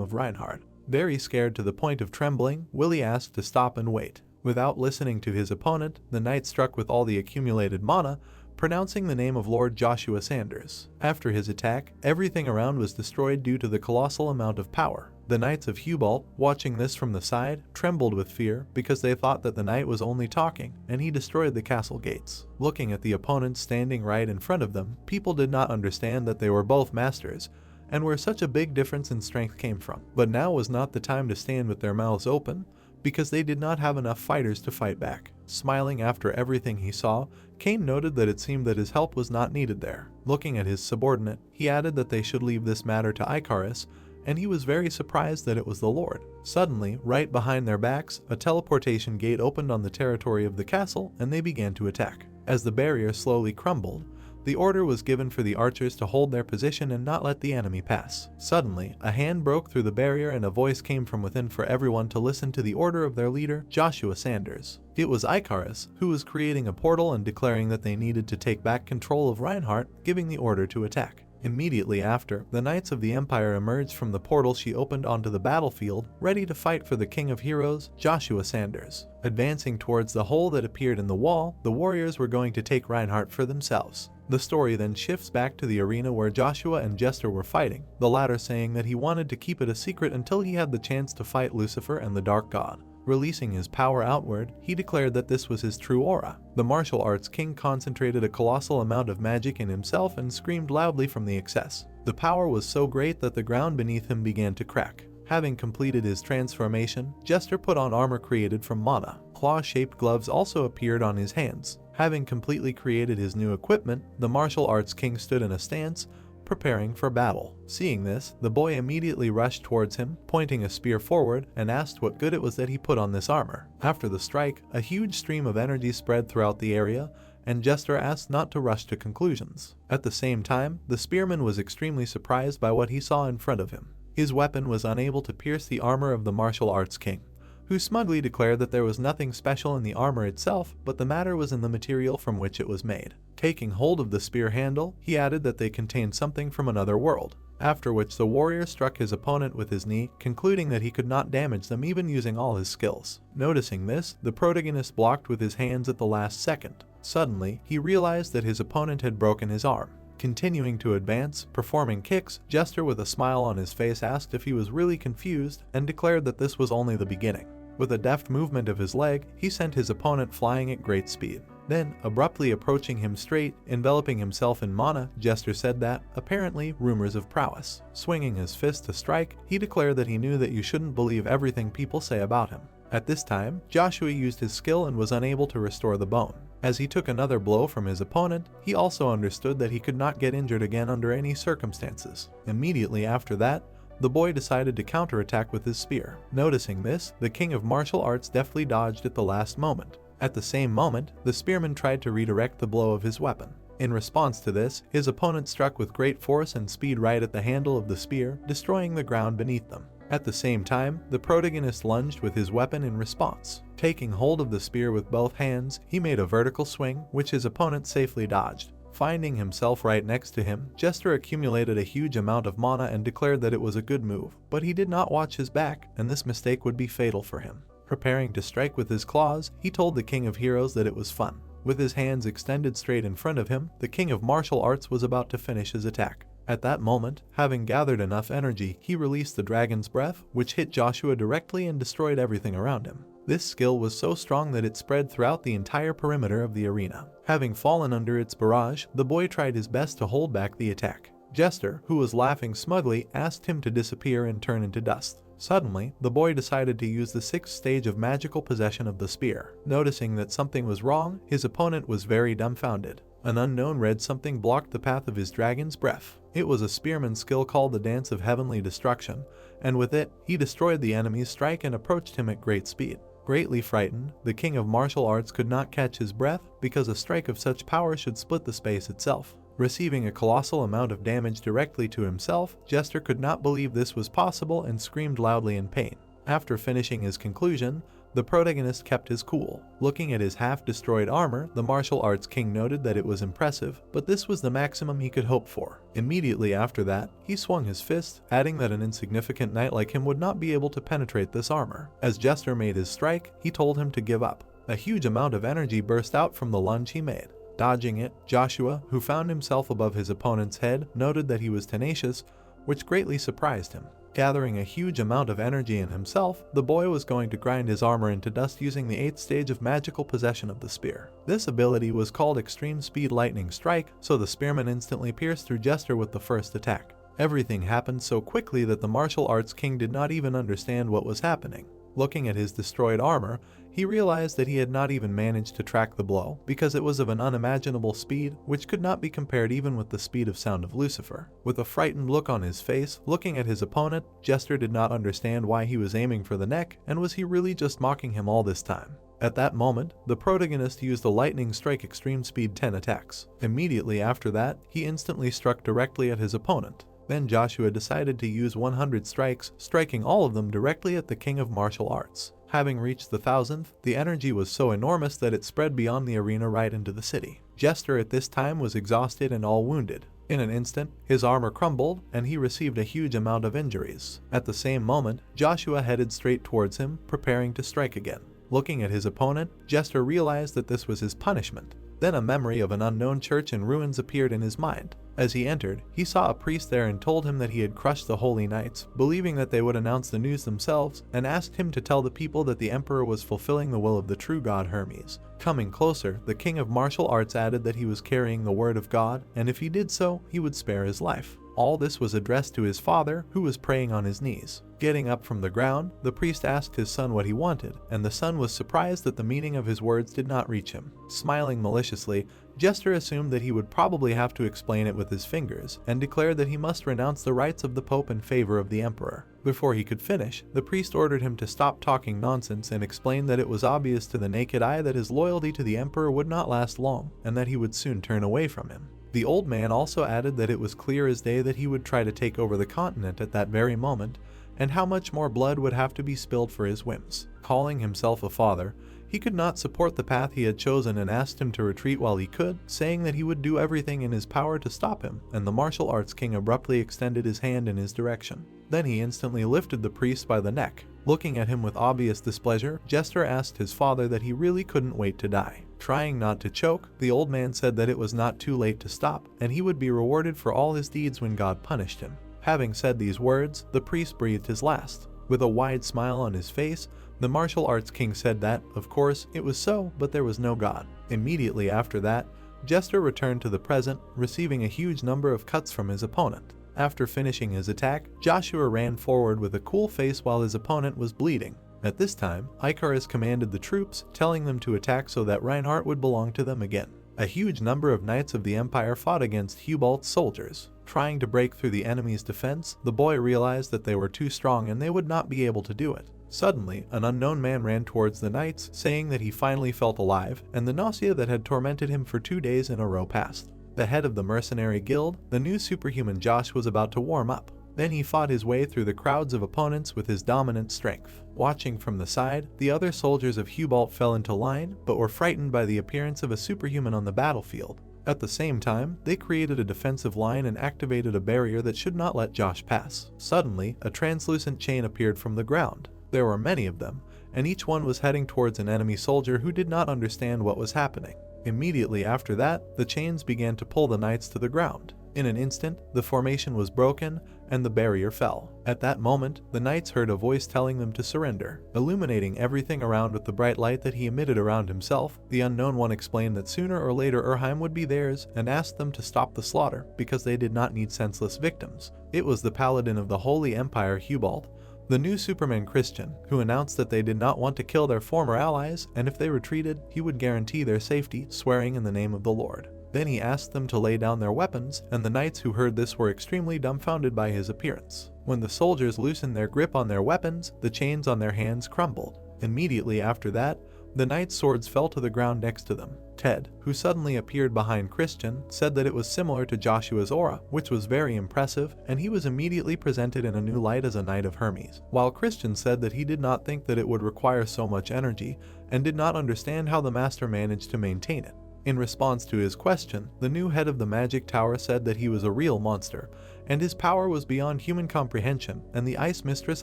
of Reinhard. Very scared to the point of trembling, Willie asked to stop and wait. Without listening to his opponent, the knight struck with all the accumulated mana, pronouncing the name of Lord Joshua Sanders. After his attack, everything around was destroyed due to the colossal amount of power. The Knights of Hubalt, watching this from the side, trembled with fear because they thought that the knight was only talking, and he destroyed the castle gates. Looking at the opponents standing right in front of them, people did not understand that they were both masters, and where such a big difference in strength came from. But now was not the time to stand with their mouths open, because they did not have enough fighters to fight back. Smiling after everything he saw, Cain noted that it seemed that his help was not needed there. Looking at his subordinate, he added that they should leave this matter to Icarus, and he was very surprised that it was the Lord. Suddenly, right behind their backs, a teleportation gate opened on the territory of the castle, and they began to attack. As the barrier slowly crumbled, the order was given for the archers to hold their position and not let the enemy pass. Suddenly, a hand broke through the barrier and a voice came from within for everyone to listen to the order of their leader, Joshua Sanders. It was Icarus, who was creating a portal and declaring that they needed to take back control of Reinhardt, giving the order to attack. Immediately after, the Knights of the Empire emerged from the portal she opened onto the battlefield, ready to fight for the King of Heroes, Joshua Sanders. Advancing towards the hole that appeared in the wall, the warriors were going to take Reinhardt for themselves. The story then shifts back to the arena where Joshua and Jester were fighting, the latter saying that he wanted to keep it a secret until he had the chance to fight Lucifer and the Dark God. Releasing his power outward, he declared that this was his true aura. The martial arts king concentrated a colossal amount of magic in himself and screamed loudly from the excess. The power was so great that the ground beneath him began to crack. Having completed his transformation, Jester put on armor created from mana. Claw-shaped gloves also appeared on his hands. Having completely created his new equipment, the martial arts king stood in a stance, preparing for battle. Seeing this, the boy immediately rushed towards him, pointing a spear forward, and asked what good it was that he put on this armor. After the strike, a huge stream of energy spread throughout the area, and Jester asked not to rush to conclusions. At the same time, the spearman was extremely surprised by what he saw in front of him. His weapon was unable to pierce the armor of the martial arts king, who smugly declared that there was nothing special in the armor itself, but the matter was in the material from which it was made. Taking hold of the spear handle, he added that they contained something from another world, after which the warrior struck his opponent with his knee, concluding that he could not damage them even using all his skills. Noticing this, the protagonist blocked with his hands at the last second. Suddenly, he realized that his opponent had broken his arm. Continuing to advance, performing kicks, Jester with a smile on his face asked if he was really confused and declared that this was only the beginning. With a deft movement of his leg, he sent his opponent flying at great speed. Then, abruptly approaching him straight, enveloping himself in mana, Jester said that, apparently, rumors of prowess. Swinging his fist to strike, he declared that he knew that you shouldn't believe everything people say about him. At this time, Joshua used his skill and was unable to restore the bone. As he took another blow from his opponent, he also understood that he could not get injured again under any circumstances. Immediately after that, the boy decided to counterattack with his spear. Noticing this, the king of martial arts deftly dodged at the last moment. At the same moment, the spearman tried to redirect the blow of his weapon. In response to this, his opponent struck with great force and speed right at the handle of the spear, destroying the ground beneath them. At the same time, the protagonist lunged with his weapon in response. Taking hold of the spear with both hands, he made a vertical swing, which his opponent safely dodged. Finding himself right next to him, Jester accumulated a huge amount of mana and declared that it was a good move, but he did not watch his back, and this mistake would be fatal for him. Preparing to strike with his claws, he told the King of Heroes that it was fun. With his hands extended straight in front of him, the King of Martial Arts was about to finish his attack. At that moment, having gathered enough energy, he released the dragon's breath, which hit Joshua directly and destroyed everything around him. This skill was so strong that it spread throughout the entire perimeter of the arena. Having fallen under its barrage, the boy tried his best to hold back the attack. Jester, who was laughing smugly, asked him to disappear and turn into dust. Suddenly, the boy decided to use the 6th stage of magical possession of the spear. Noticing that something was wrong, his opponent was very dumbfounded. An unknown red something blocked the path of his dragon's breath. It was a spearman's skill called the Dance of Heavenly Destruction, and with it, he destroyed the enemy's strike and approached him at great speed. Greatly frightened, the King of Martial Arts could not catch his breath because a strike of such power should split the space itself. Receiving a colossal amount of damage directly to himself, Jester could not believe this was possible and screamed loudly in pain. After finishing his conclusion, the protagonist kept his cool. Looking at his half-destroyed armor, the martial arts king noted that it was impressive, but this was the maximum he could hope for. Immediately after that, he swung his fist, adding that an insignificant knight like him would not be able to penetrate this armor. As Jester made his strike, he told him to give up. A huge amount of energy burst out from the lunge he made. Dodging it, Joshua, who found himself above his opponent's head, noted that he was tenacious, which greatly surprised him. Gathering a huge amount of energy in himself, the boy was going to grind his armor into dust using the 8th stage of magical possession of the spear. This ability was called Extreme Speed Lightning Strike, so the spearman instantly pierced through Jester with the first attack. Everything happened so quickly that the martial arts king did not even understand what was happening. Looking at his destroyed armor, he realized that he had not even managed to track the blow, because it was of an unimaginable speed, which could not be compared even with the speed of Sound of Lucifer. With a frightened look on his face, looking at his opponent, Jester did not understand why he was aiming for the neck, and was he really just mocking him all this time? At that moment, the protagonist used the Lightning Strike Extreme Speed 10 attacks. Immediately after that, he instantly struck directly at his opponent. Then Joshua decided to use 100 strikes, striking all of them directly at the King of Martial Arts. Having reached the 1000th, the energy was so enormous that it spread beyond the arena right into the city. Jester at this time was exhausted and all wounded. In an instant, his armor crumbled, and he received a huge amount of injuries. At the same moment, Joshua headed straight towards him, preparing to strike again. Looking at his opponent, Jester realized that this was his punishment. Then a memory of an unknown church in ruins appeared in his mind. As he entered, he saw a priest there and told him that he had crushed the holy knights, believing that they would announce the news themselves, and asked him to tell the people that the emperor was fulfilling the will of the true god Hermes. Coming closer, the king of martial arts added that he was carrying the word of God, and if he did so, he would spare his life. All this was addressed to his father, who was praying on his knees. Getting up from the ground, the priest asked his son what he wanted, and the son was surprised that the meaning of his words did not reach him. Smiling maliciously, Jester assumed that he would probably have to explain it with his fingers, and declared that he must renounce the rights of the Pope in favor of the emperor. Before he could finish, the priest ordered him to stop talking nonsense and explained that it was obvious to the naked eye that his loyalty to the emperor would not last long, and that he would soon turn away from him. The old man also added that it was clear as day that he would try to take over the continent at that very moment, and how much more blood would have to be spilled for his whims. Calling himself a father, he could not support the path he had chosen and asked him to retreat while he could, saying that he would do everything in his power to stop him, and the martial arts king abruptly extended his hand in his direction. Then he instantly lifted the priest by the neck. Looking at him with obvious displeasure, Jester asked his father that he really couldn't wait to die. Trying not to choke, the old man said that it was not too late to stop, and he would be rewarded for all his deeds when God punished him. Having said these words, the priest breathed his last. With a wide smile on his face, the martial arts king said that, of course, it was so, but there was no God. Immediately after that, Jester returned to the present, receiving a huge number of cuts from his opponent. After finishing his attack, Joshua ran forward with a cool face while his opponent was bleeding. At this time, Icarus commanded the troops, telling them to attack so that Reinhardt would belong to them again. A huge number of knights of the Empire fought against Hubalt's soldiers. Trying to break through the enemy's defense, the boy realized that they were too strong and they would not be able to do it. Suddenly, an unknown man ran towards the knights, saying that he finally felt alive, and the nausea that had tormented him for 2 days in a row passed. The head of the mercenary guild, the new superhuman Josh, was about to warm up. Then he fought his way through the crowds of opponents with his dominant strength. Watching from the side, the other soldiers of Hubalt fell into line, but were frightened by the appearance of a superhuman on the battlefield. At the same time, they created a defensive line and activated a barrier that should not let Josh pass. Suddenly, a translucent chain appeared from the ground. There were many of them, and each one was heading towards an enemy soldier who did not understand what was happening. Immediately after that, the chains began to pull the knights to the ground. In an instant, the formation was broken, and the barrier fell. At that moment, the knights heard a voice telling them to surrender. Illuminating everything around with the bright light that he emitted around himself, the unknown one explained that sooner or later Urheim would be theirs and asked them to stop the slaughter because they did not need senseless victims. It was the paladin of the Holy Empire, Hubalt, the new Superman Christian, who announced that they did not want to kill their former allies, and if they retreated, he would guarantee their safety, swearing in the name of the Lord. Then he asked them to lay down their weapons, and the knights who heard this were extremely dumbfounded by his appearance. When the soldiers loosened their grip on their weapons, the chains on their hands crumbled. Immediately after that, the knights' swords fell to the ground next to them. Ted, who suddenly appeared behind Christian, said that it was similar to Joshua's aura, which was very impressive, and he was immediately presented in a new light as a Knight of Hermes. While Christian said that he did not think that it would require so much energy, and did not understand how the Master managed to maintain it. In response to his question, the new head of the Magic Tower said that he was a real monster, and his power was beyond human comprehension, and the Ice Mistress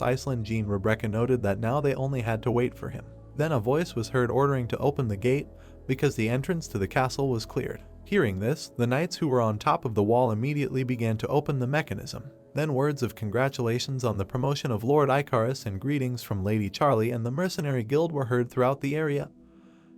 Iceland Jean Rebecca noted that now they only had to wait for him. Then a voice was heard ordering to open the gate, because the entrance to the castle was cleared. Hearing this, the knights who were on top of the wall immediately began to open the mechanism. Then words of congratulations on the promotion of Lord Icarus and greetings from Lady Charlie and the Mercenary Guild were heard throughout the area,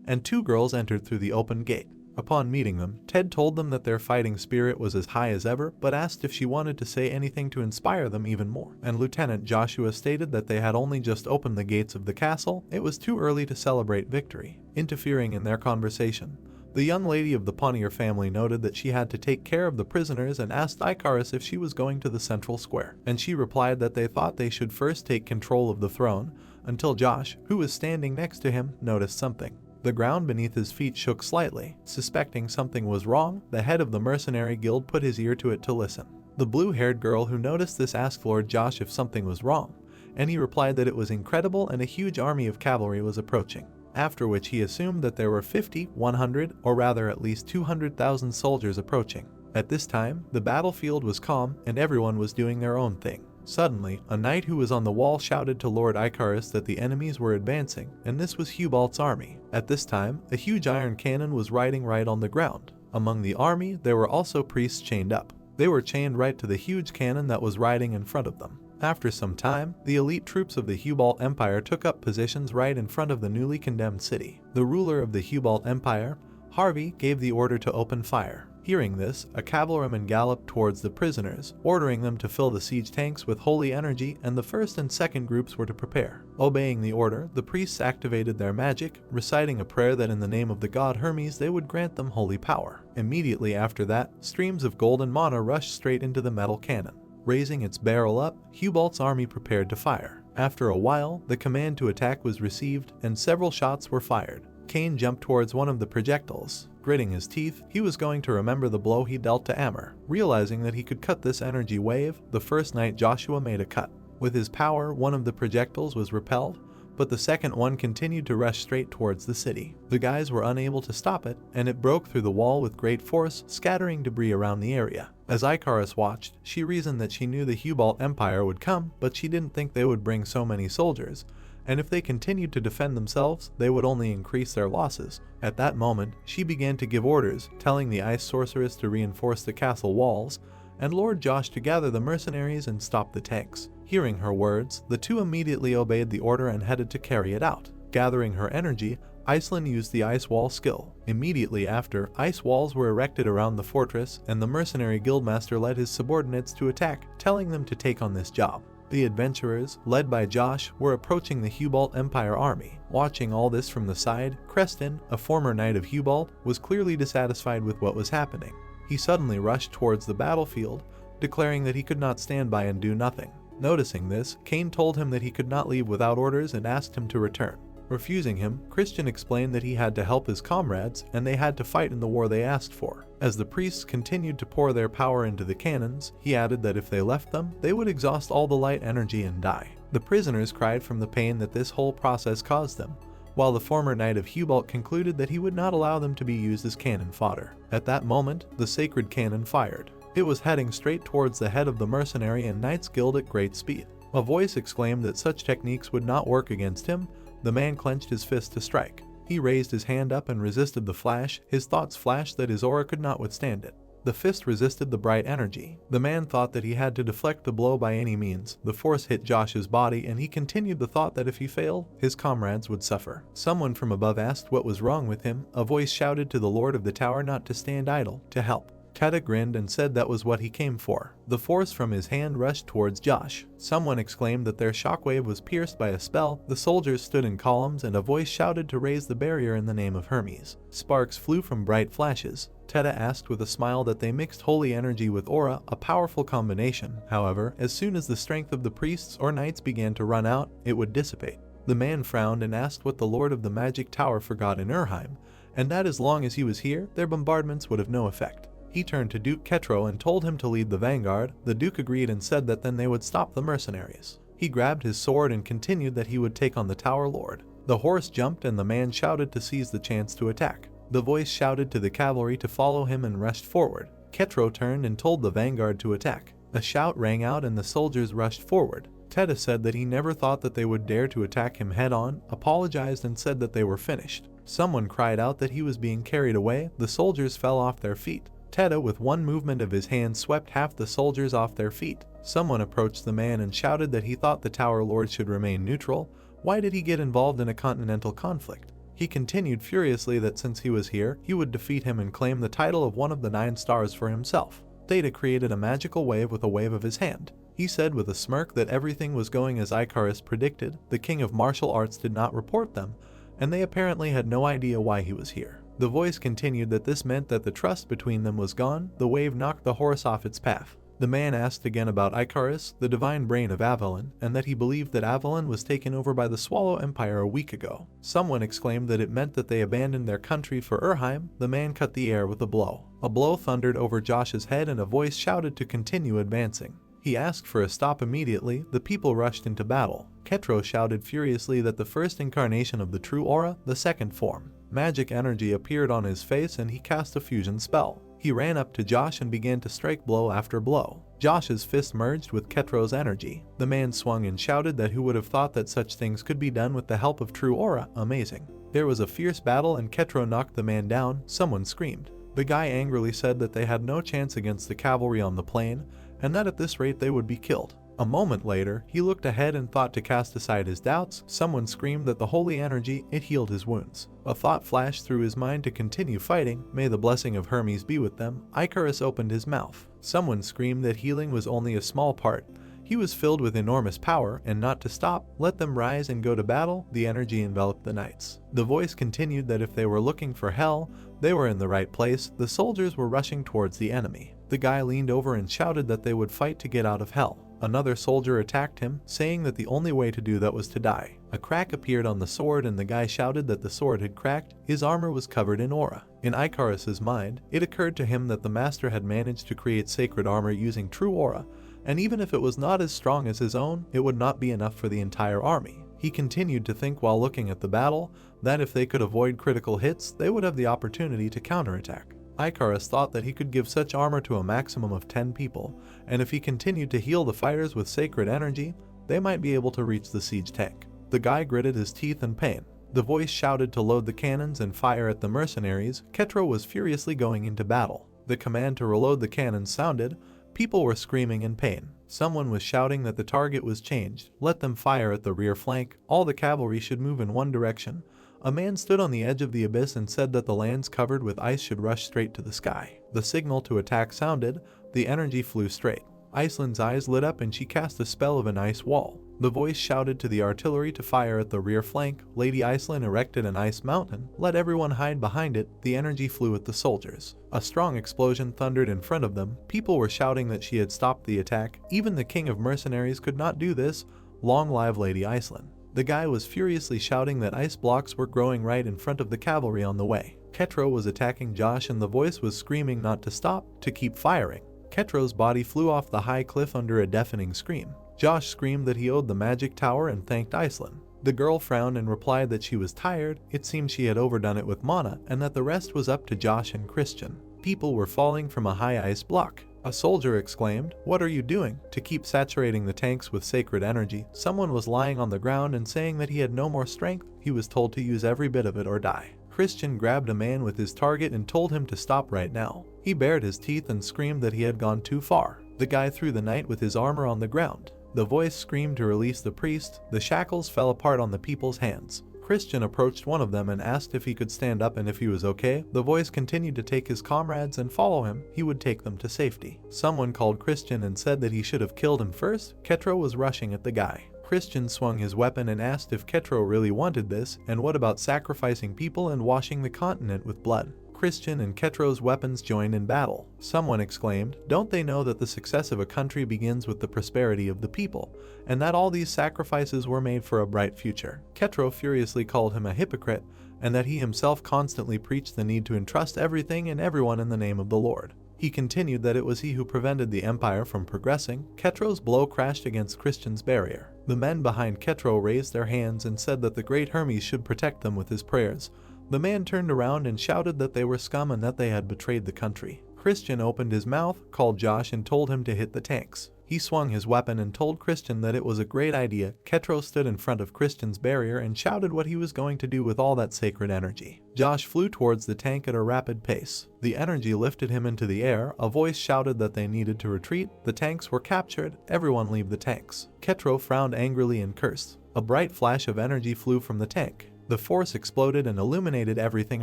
and 2 girls entered through the open gate. Upon meeting them, Ted told them that their fighting spirit was as high as ever, but asked if she wanted to say anything to inspire them even more. And Lieutenant Joshua stated that they had only just opened the gates of the castle, it was too early to celebrate victory. Interfering in their conversation, the young lady of the Pontier family noted that she had to take care of the prisoners and asked Icarus if she was going to the central square. And she replied that they thought they should first take control of the throne, until Josh, who was standing next to him, noticed something. The ground beneath his feet shook slightly. Suspecting something was wrong, the head of the Mercenary Guild put his ear to it to listen. The blue-haired girl who noticed this asked Lord Josh if something was wrong, and he replied that it was incredible and a huge army of cavalry was approaching. After which he assumed that there were 50, 100, or rather at least 200,000 soldiers approaching. At this time, the battlefield was calm and everyone was doing their own thing. Suddenly, a knight who was on the wall shouted to Lord Icarus that the enemies were advancing, and this was Hubalt's army. At this time, a huge iron cannon was riding right on the ground. Among the army, there were also priests chained up. They were chained right to the huge cannon that was riding in front of them. After some time, the elite troops of the Hubalt Empire took up positions right in front of the newly condemned city. The ruler of the Hubalt Empire, Harvey, gave the order to open fire. Hearing this, a cavalryman galloped towards the prisoners, ordering them to fill the siege tanks with holy energy, and the first and second groups were to prepare. Obeying the order, the priests activated their magic, reciting a prayer that in the name of the god Hermes they would grant them holy power. Immediately after that, streams of golden mana rushed straight into the metal cannon. Raising its barrel up, Hubalt's army prepared to fire. After a while, the command to attack was received, and several shots were fired. Cain jumped towards one of the projectiles. Gritting his teeth, he was going to remember the blow he dealt to Amr. Realizing that he could cut this energy wave, the first knight Joshua made a cut. With his power, one of the projectiles was repelled, but the second one continued to rush straight towards the city. The guys were unable to stop it, and it broke through the wall with great force, scattering debris around the area. As Icarus watched, she reasoned that she knew the Hubalt Empire would come, but she didn't think they would bring so many soldiers, and if they continued to defend themselves, they would only increase their losses. At that moment, she began to give orders, telling the ice sorceress to reinforce the castle walls, and Lord Josh to gather the mercenaries and stop the tanks. Hearing her words, the two immediately obeyed the order and headed to carry it out. Gathering her energy, Iceland used the ice wall skill. Immediately after, ice walls were erected around the fortress, and the mercenary guildmaster led his subordinates to attack, telling them to take on this job. The adventurers, led by Josh, were approaching the Hubalt Empire army. Watching all this from the side, Creston, a former knight of Hubalt, was clearly dissatisfied with what was happening. He suddenly rushed towards the battlefield, declaring that he could not stand by and do nothing. Noticing this, Cain told him that he could not leave without orders and asked him to return. Refusing him, Christian explained that he had to help his comrades and they had to fight in the war they asked for. As the priests continued to pour their power into the cannons, he added that if they left them, they would exhaust all the light energy and die. The prisoners cried from the pain that this whole process caused them, while the former knight of Hubalt concluded that he would not allow them to be used as cannon fodder. At that moment, the sacred cannon fired. It was heading straight towards the head of the mercenary and Knights Guild at great speed. A voice exclaimed that such techniques would not work against him. The man clenched his fist to strike. He raised his hand up and resisted the flash. His thoughts flashed that his aura could not withstand it. The fist resisted the bright energy. The man thought that he had to deflect the blow by any means. The force hit Josh's body and he continued the thought that if he failed, his comrades would suffer. Someone from above asked what was wrong with him. A voice shouted to the Lord of the Tower not to stand idle, to help. Teta grinned and said that was what he came for. The force from his hand rushed towards Josh. Someone exclaimed that their shockwave was pierced by a spell. The soldiers stood in columns and a voice shouted to raise the barrier in the name of Hermes. Sparks flew from bright flashes. Teta asked with a smile that they mixed holy energy with aura, a powerful combination. However, as soon as the strength of the priests or knights began to run out, it would dissipate. The man frowned and asked what the Lord of the Magic Tower forgot in Urheim, and that as long as he was here, their bombardments would have no effect. He turned to Duke Ketro and told him to lead the vanguard. The Duke agreed and said that then they would stop the mercenaries. He grabbed his sword and continued that he would take on the Tower Lord. The horse jumped and the man shouted to seize the chance to attack. The voice shouted to the cavalry to follow him and rushed forward. Ketro turned and told the vanguard to attack. A shout rang out and the soldiers rushed forward. Teta said that he never thought that they would dare to attack him head-on, apologized and said that they were finished. Someone cried out that he was being carried away. The soldiers fell off their feet. Teta, with one movement of his hand, swept half the soldiers off their feet. Someone approached the man and shouted that he thought the Tower Lord should remain neutral. Why did he get involved in a continental conflict? He continued furiously that since he was here, he would defeat him and claim the title of one of the 9 stars for himself. Theta created a magical wave with a wave of his hand. He said with a smirk that everything was going as Icarus predicted. The king of martial arts did not report them, and they apparently had no idea why he was here. The voice continued that this meant that the trust between them was gone. The wave knocked the horse off its path. The man asked again about Icarus, the divine brain of Avalon, and that he believed that Avalon was taken over by the Swallow Empire a week ago. Someone exclaimed that it meant that they abandoned their country for Urheim. The man cut the air with a blow. A blow thundered over Josh's head and a voice shouted to continue advancing. He asked for a stop immediately. The people rushed into battle. Ketro shouted furiously that the first incarnation of the true aura, the second form, magic energy appeared on his face and he cast a fusion spell. He ran up to Josh and began to strike blow after blow. Josh's fist merged with Ketro's energy. The man swung and shouted that who would have thought that such things could be done with the help of true aura, amazing. There was a fierce battle and Ketro knocked the man down. Someone screamed. The guy angrily said that they had no chance against the cavalry on the plain, and that at this rate they would be killed. A moment later, he looked ahead and thought to cast aside his doubts. Someone screamed that the holy energy, it healed his wounds. A thought flashed through his mind to continue fighting. May the blessing of Hermes be with them. Icarus opened his mouth. Someone screamed that healing was only a small part. He was filled with enormous power, and not to stop, let them rise and go to battle. The energy enveloped the knights. The voice continued that if they were looking for hell, they were in the right place. The soldiers were rushing towards the enemy. The guy leaned over and shouted that they would fight to get out of hell. Another soldier attacked him, saying that the only way to do that was to die. A crack appeared on the sword and the guy shouted that the sword had cracked. His armor was covered in aura. In Icarus's mind, it occurred to him that the master had managed to create sacred armor using true aura, and even if it was not as strong as his own, it would not be enough for the entire army. He continued to think while looking at the battle that if they could avoid critical hits, they would have the opportunity to counterattack. Icarus thought that he could give such armor to a maximum of 10 people, and if he continued to heal the fighters with sacred energy, they might be able to reach the siege tank. The guy gritted his teeth in pain. The voice shouted to load the cannons and fire at the mercenaries. Ketro was furiously going into battle. The command to reload the cannons sounded. People were screaming in pain. Someone was shouting that the target was changed. Let them fire at the rear flank. All the cavalry should move in one direction. A man stood on the edge of the abyss and said that the lands covered with ice should rush straight to the sky. The signal to attack sounded. The energy flew straight. Iceland's eyes lit up and she cast a spell of an ice wall. The voice shouted to the artillery to fire at the rear flank. Lady Iceland erected an ice mountain. Let everyone hide behind it. The energy flew at the soldiers. A strong explosion thundered in front of them. People were shouting that she had stopped the attack. Even the king of mercenaries could not do this. Long live Lady Iceland. The guy was furiously shouting that ice blocks were growing right in front of the cavalry on the way. Ketro was attacking Josh and the voice was screaming not to stop, to keep firing. Ketro's body flew off the high cliff under a deafening scream. Josh screamed that he owed the magic tower and thanked Iceland. The girl frowned and replied that she was tired. It seemed she had overdone it with Mana and that the rest was up to Josh and Christian. People were falling from a high ice block. A soldier exclaimed, "What are you doing?" To keep saturating the tanks with sacred energy. Someone was lying on the ground and saying that he had no more strength. He was told to use every bit of it or die. Christian grabbed a man with his target and told him to stop right now. He bared his teeth and screamed that he had gone too far. The guy threw the knight with his armor on the ground. The voice screamed to release the priest. The shackles fell apart on the people's hands. Christian approached one of them and asked if he could stand up and if he was okay. The voice continued to take his comrades and follow him. He would take them to safety. Someone called Christian and said that he should have killed him first. Ketro was rushing at the guy. Christian swung his weapon and asked if Ketro really wanted this, and what about sacrificing people and washing the continent with blood? Christian and Ketro's weapons joined in battle. Someone exclaimed, "Don't they know that the success of a country begins with the prosperity of the people, and that all these sacrifices were made for a bright future?" Ketro furiously called him a hypocrite, and that he himself constantly preached the need to entrust everything and everyone in the name of the Lord. He continued that it was he who prevented the empire from progressing. Ketro's blow crashed against Christian's barrier. The men behind Ketro raised their hands and said that the great Hermes should protect them with his prayers. The man turned around and shouted that they were scum and that they had betrayed the country. Christian opened his mouth, called Josh and told him to hit the tanks. He swung his weapon and told Christian that it was a great idea. Ketro stood in front of Christian's barrier and shouted what he was going to do with all that sacred energy. Josh flew towards the tank at a rapid pace. The energy lifted him into the air. A voice shouted that they needed to retreat. The tanks were captured. Everyone leave the tanks. Ketro frowned angrily and cursed. A bright flash of energy flew from the tank. The force exploded and illuminated everything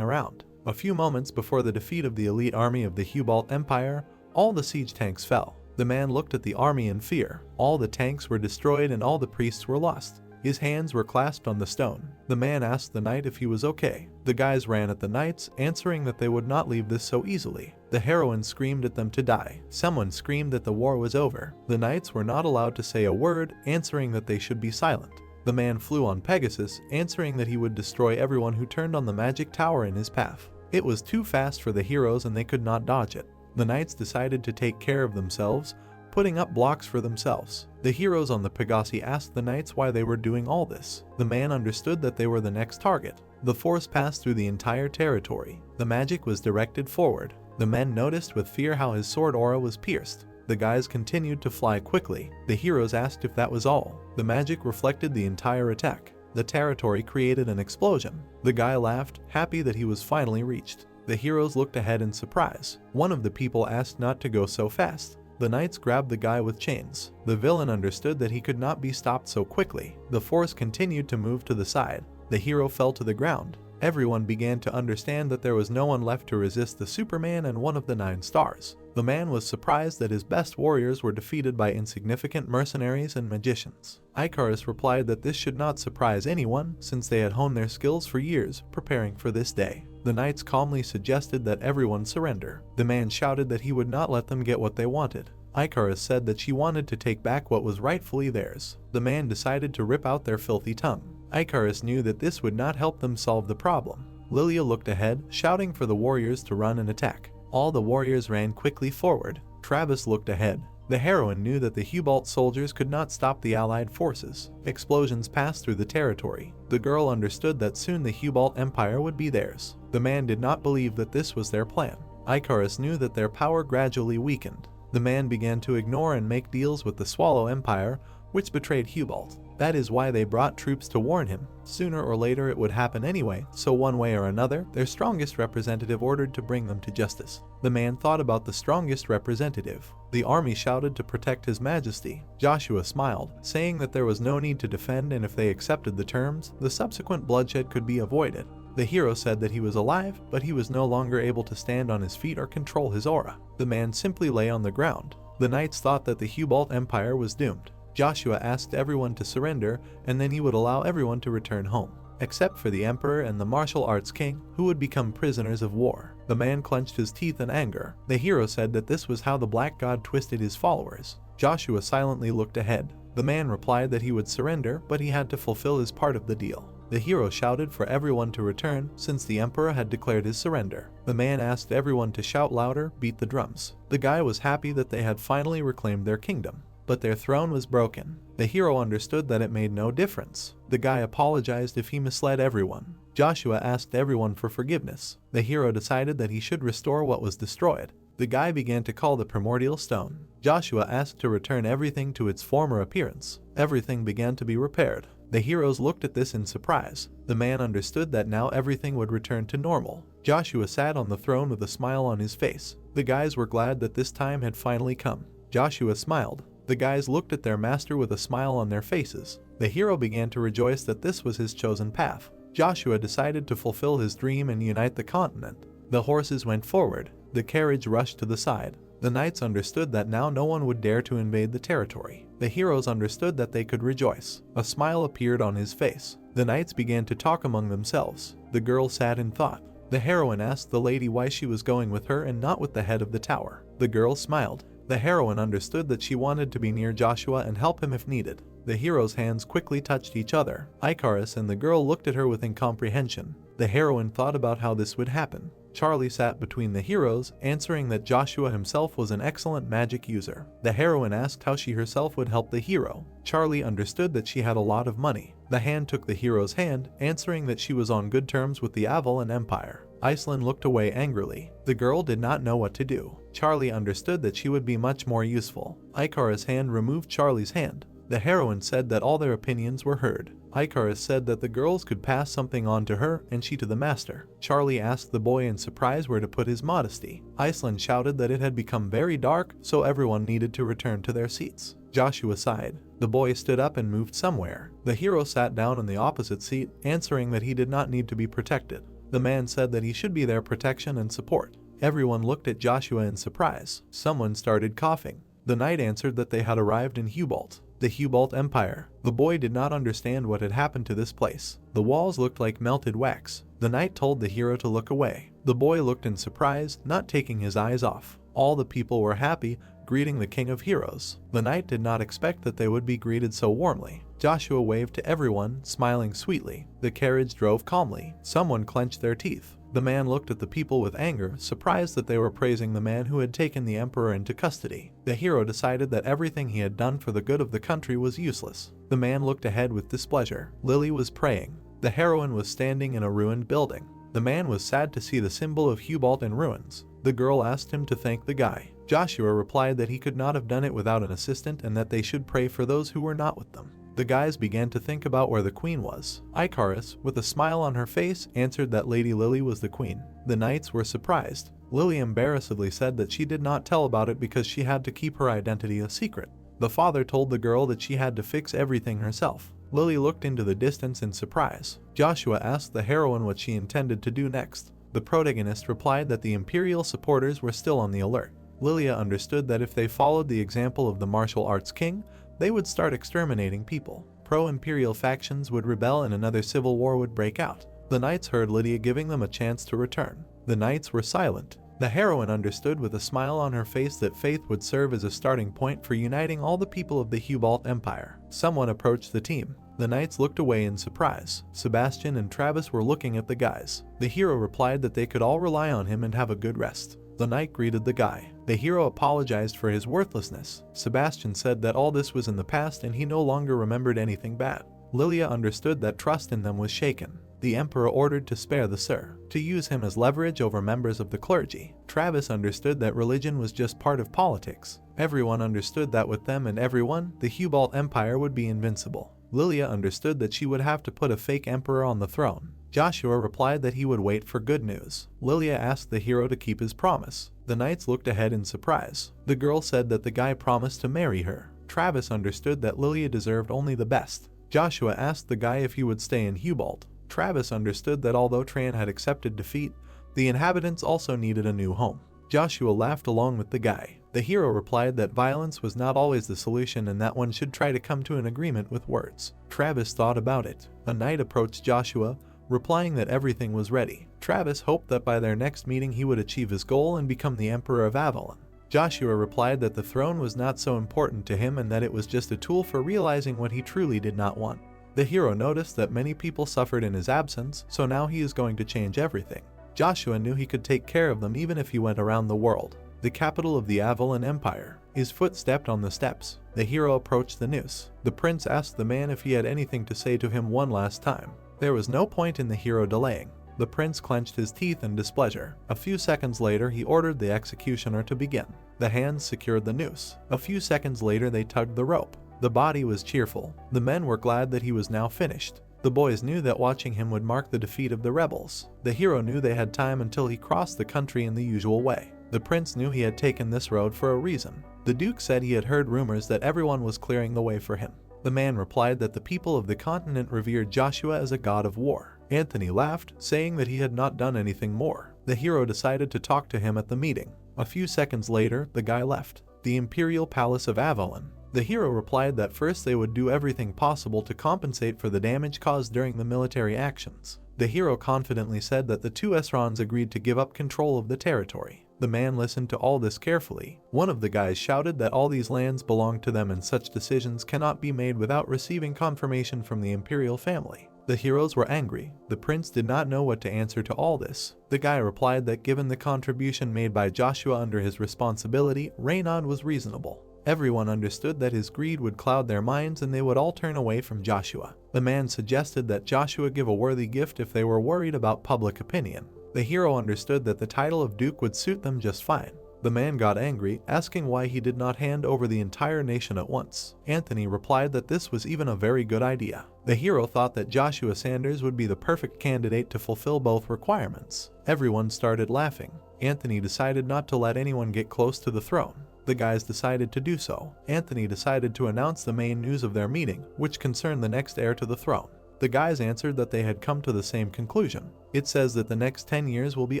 around. A few moments before the defeat of the elite army of the Hubalt Empire, all the siege tanks fell. The man looked at the army in fear. All the tanks were destroyed and all the priests were lost. His hands were clasped on the stone. The man asked the knight if he was okay. The guys ran at the knights, answering that they would not leave this so easily. The heroine screamed at them to die. Someone screamed that the war was over. The knights were not allowed to say a word, answering that they should be silent. The man flew on Pegasus, answering that he would destroy everyone who turned on the magic tower in his path. It was too fast for the heroes and they could not dodge it. The knights decided to take care of themselves, putting up blocks for themselves. The heroes on the Pegasi asked the knights why they were doing all this. The man understood that they were the next target. The force passed through the entire territory. The magic was directed forward. The men noticed with fear how his sword aura was pierced. The guys continued to fly quickly. The heroes asked if that was all. The magic reflected the entire attack. The territory created an explosion. The guy laughed, happy that he was finally reached. The heroes looked ahead in surprise. One of the people asked not to go so fast. The knights grabbed the guy with chains. The villain understood that he could not be stopped so quickly. The force continued to move to the side. The hero fell to the ground. Everyone began to understand that there was no one left to resist the Superman and one of the 9 stars. The man was surprised that his best warriors were defeated by insignificant mercenaries and magicians. Icarus replied that this should not surprise anyone, since they had honed their skills for years, preparing for this day. The knights calmly suggested that everyone surrender. The man shouted that he would not let them get what they wanted. Icarus said that she wanted to take back what was rightfully theirs. The man decided to rip out their filthy tongue. Icarus knew that this would not help them solve the problem. Lilia looked ahead, shouting for the warriors to run and attack. All the warriors ran quickly forward. Travis looked ahead. The heroine knew that the Hubalt soldiers could not stop the allied forces. Explosions passed through the territory. The girl understood that soon the Hubalt Empire would be theirs. The man did not believe that this was their plan. Icarus knew that their power gradually weakened. The man began to ignore and make deals with the Swallow Empire, which betrayed Hubalt. That is why they brought troops to warn him. Sooner or later it would happen anyway, so one way or another, their strongest representative ordered to bring them to justice. The man thought about the strongest representative. The army shouted to protect His Majesty. Joshua smiled, saying that there was no need to defend, and if they accepted the terms, the subsequent bloodshed could be avoided. The hero said that he was alive, but he was no longer able to stand on his feet or control his aura. The man simply lay on the ground. The knights thought that the Hubalt Empire was doomed. Joshua asked everyone to surrender, and then he would allow everyone to return home, except for the Emperor and the martial arts king, who would become prisoners of war. The man clenched his teeth in anger. The hero said that this was how the Black God twisted his followers. Joshua silently looked ahead. The man replied that he would surrender, but he had to fulfill his part of the deal. The hero shouted for everyone to return, since the Emperor had declared his surrender. The man asked everyone to shout louder, beat the drums. The guy was happy that they had finally reclaimed their kingdom, but their throne was broken. The hero understood that it made no difference. The guy apologized if he misled everyone. Joshua asked everyone for forgiveness. The hero decided that he should restore what was destroyed. The guy began to call the primordial stone. Joshua asked to return everything to its former appearance. Everything began to be repaired. The heroes looked at this in surprise. The man understood that now everything would return to normal. Joshua sat on the throne with a smile on his face. The guys were glad that this time had finally come. Joshua smiled. The guys looked at their master with a smile on their faces. The hero began to rejoice that this was his chosen path. Joshua decided to fulfill his dream and unite the continent. The horses went forward. The carriage rushed to the side. The knights understood that now no one would dare to invade the territory. The heroes understood that they could rejoice. A smile appeared on his face. The knights began to talk among themselves. The girl sat in thought. The heroine asked the lady why she was going with her and not with the head of the tower. The girl smiled. The heroine understood that she wanted to be near Joshua and help him if needed. The heroes' hands quickly touched each other. Icarus and the girl looked at her with incomprehension. The heroine thought about how this would happen. Charlie sat between the heroes, answering that Joshua himself was an excellent magic user. The heroine asked how she herself would help the hero. Charlie understood that she had a lot of money. The hand took the hero's hand, answering that she was on good terms with the Avalon Empire. Iceland looked away angrily. The girl did not know what to do. Charlie understood that she would be much more useful. Icarus' hand removed Charlie's hand. The heroine said that all their opinions were heard. Icarus said that the girls could pass something on to her and she to the master. Charlie asked the boy in surprise where to put his modesty. Iceland shouted that it had become very dark, so everyone needed to return to their seats. Joshua sighed. The boy stood up and moved somewhere. The hero sat down in the opposite seat, answering that he did not need to be protected. The man said that he should be their protection and support. Everyone looked at Joshua in surprise. Someone started coughing. The knight answered that they had arrived in Hubalt, the Hubalt Empire. The boy did not understand what had happened to this place. The walls looked like melted wax. The knight told the hero to look away. The boy looked in surprise, not taking his eyes off. All the people were happy, greeting the king of heroes. The knight did not expect that they would be greeted so warmly. Joshua waved to everyone, smiling sweetly. The carriage drove calmly. Someone clenched their teeth. The man looked at the people with anger, surprised that they were praising the man who had taken the emperor into custody. The hero decided that everything he had done for the good of the country was useless. The man looked ahead with displeasure. Lily was praying. The heroine was standing in a ruined building. The man was sad to see the symbol of Hubalt in ruins. The girl asked him to thank the guy. Joshua replied that he could not have done it without an assistant and that they should pray for those who were not with them. The guys began to think about where the queen was. Icarus, with a smile on her face, answered that Lady Lily was the queen. The knights were surprised. Lily embarrassedly said that she did not tell about it because she had to keep her identity a secret. The father told the girl that she had to fix everything herself. Lily looked into the distance in surprise. Joshua asked the heroine what she intended to do next. The protagonist replied that the imperial supporters were still on the alert. Lilia understood that if they followed the example of the martial arts king, they would start exterminating people. Pro-imperial factions would rebel and another civil war would break out. The knights heard Lydia giving them a chance to return. The knights were silent. The heroine understood with a smile on her face that faith would serve as a starting point for uniting all the people of the Hubalt Empire. Someone approached the team. The knights looked away in surprise. Sebastian and Travis were looking at the guys. The hero replied that they could all rely on him and have a good rest. The knight greeted the guy. The hero apologized for his worthlessness. Sebastian said that all this was in the past and he no longer remembered anything bad. Lilia understood that trust in them was shaken. the emperor ordered to spare the Sir, to use him as leverage over members of the clergy. Travis understood that religion was just part of politics. Everyone understood that with them and everyone, the Hubalt Empire would be invincible. Lilia understood that she would have to put a fake emperor on the throne. Joshua replied that he would wait for good news. Lilia asked the hero to keep his promise. The knights looked ahead in surprise. The girl said that the guy promised to marry her. Travis understood that Lilia deserved only the best. Joshua asked the guy if he would stay in Hubalt. Travis understood that although Tran had accepted defeat, the inhabitants also needed a new home. Joshua laughed along with the guy. The hero replied that violence was not always the solution and that one should try to come to an agreement with words. Travis thought about it. A knight approached Joshua, replying that everything was ready. Travis hoped that by their next meeting he would achieve his goal and become the Emperor of Avalon. Joshua replied that the throne was not so important to him and that it was just a tool for realizing what he truly did not want. The hero noticed that many people suffered in his absence, so now he is going to change everything. Joshua knew he could take care of them even if he went around the world. The capital of the Avalon Empire. His foot stepped on the steps. The hero approached the noose. The prince asked the man if he had anything to say to him one last time. There was no point in the hero delaying. The prince clenched his teeth in displeasure. A few seconds later, he ordered the executioner to begin. The hands secured the noose. A few seconds later, they tugged the rope. The body was cheerful. The men were glad that he was now finished. The boys knew that watching him would mark the defeat of the rebels. The hero knew they had time until he crossed the country in the usual way. The prince knew he had taken this road for a reason. The duke said he had heard rumors that everyone was clearing the way for him. The man replied that the people of the continent revered Joshua as a god of war. Anthony laughed, saying that he had not done anything more. The hero decided to talk to him at the meeting. A few seconds later, the guy left. The Imperial Palace of Avalon. The hero replied that first they would do everything possible to compensate for the damage caused during the military actions. The hero confidently said that the two Esrons agreed to give up control of the territory. The man listened to all this carefully. One of the guys shouted that all these lands belong to them and such decisions cannot be made without receiving confirmation from the imperial family. The heroes were angry. The prince did not know what to answer to all this. The guy replied that given the contribution made by Joshua under his responsibility, Reynad was reasonable. Everyone understood that his greed would cloud their minds and they would all turn away from Joshua. The man suggested that Joshua give a worthy gift if they were worried about public opinion. The hero understood that the title of Duke would suit them just fine. The man got angry, asking why he did not hand over the entire nation at once. Anthony replied that this was even a very good idea. The hero thought that Joshua Sanders would be the perfect candidate to fulfill both requirements. Everyone started laughing. Anthony decided not to let anyone get close to the throne. The guys decided to do so. Anthony decided to announce the main news of their meeting, which concerned the next heir to the throne. The guys answered that they had come to the same conclusion. It says that the next 10 years will be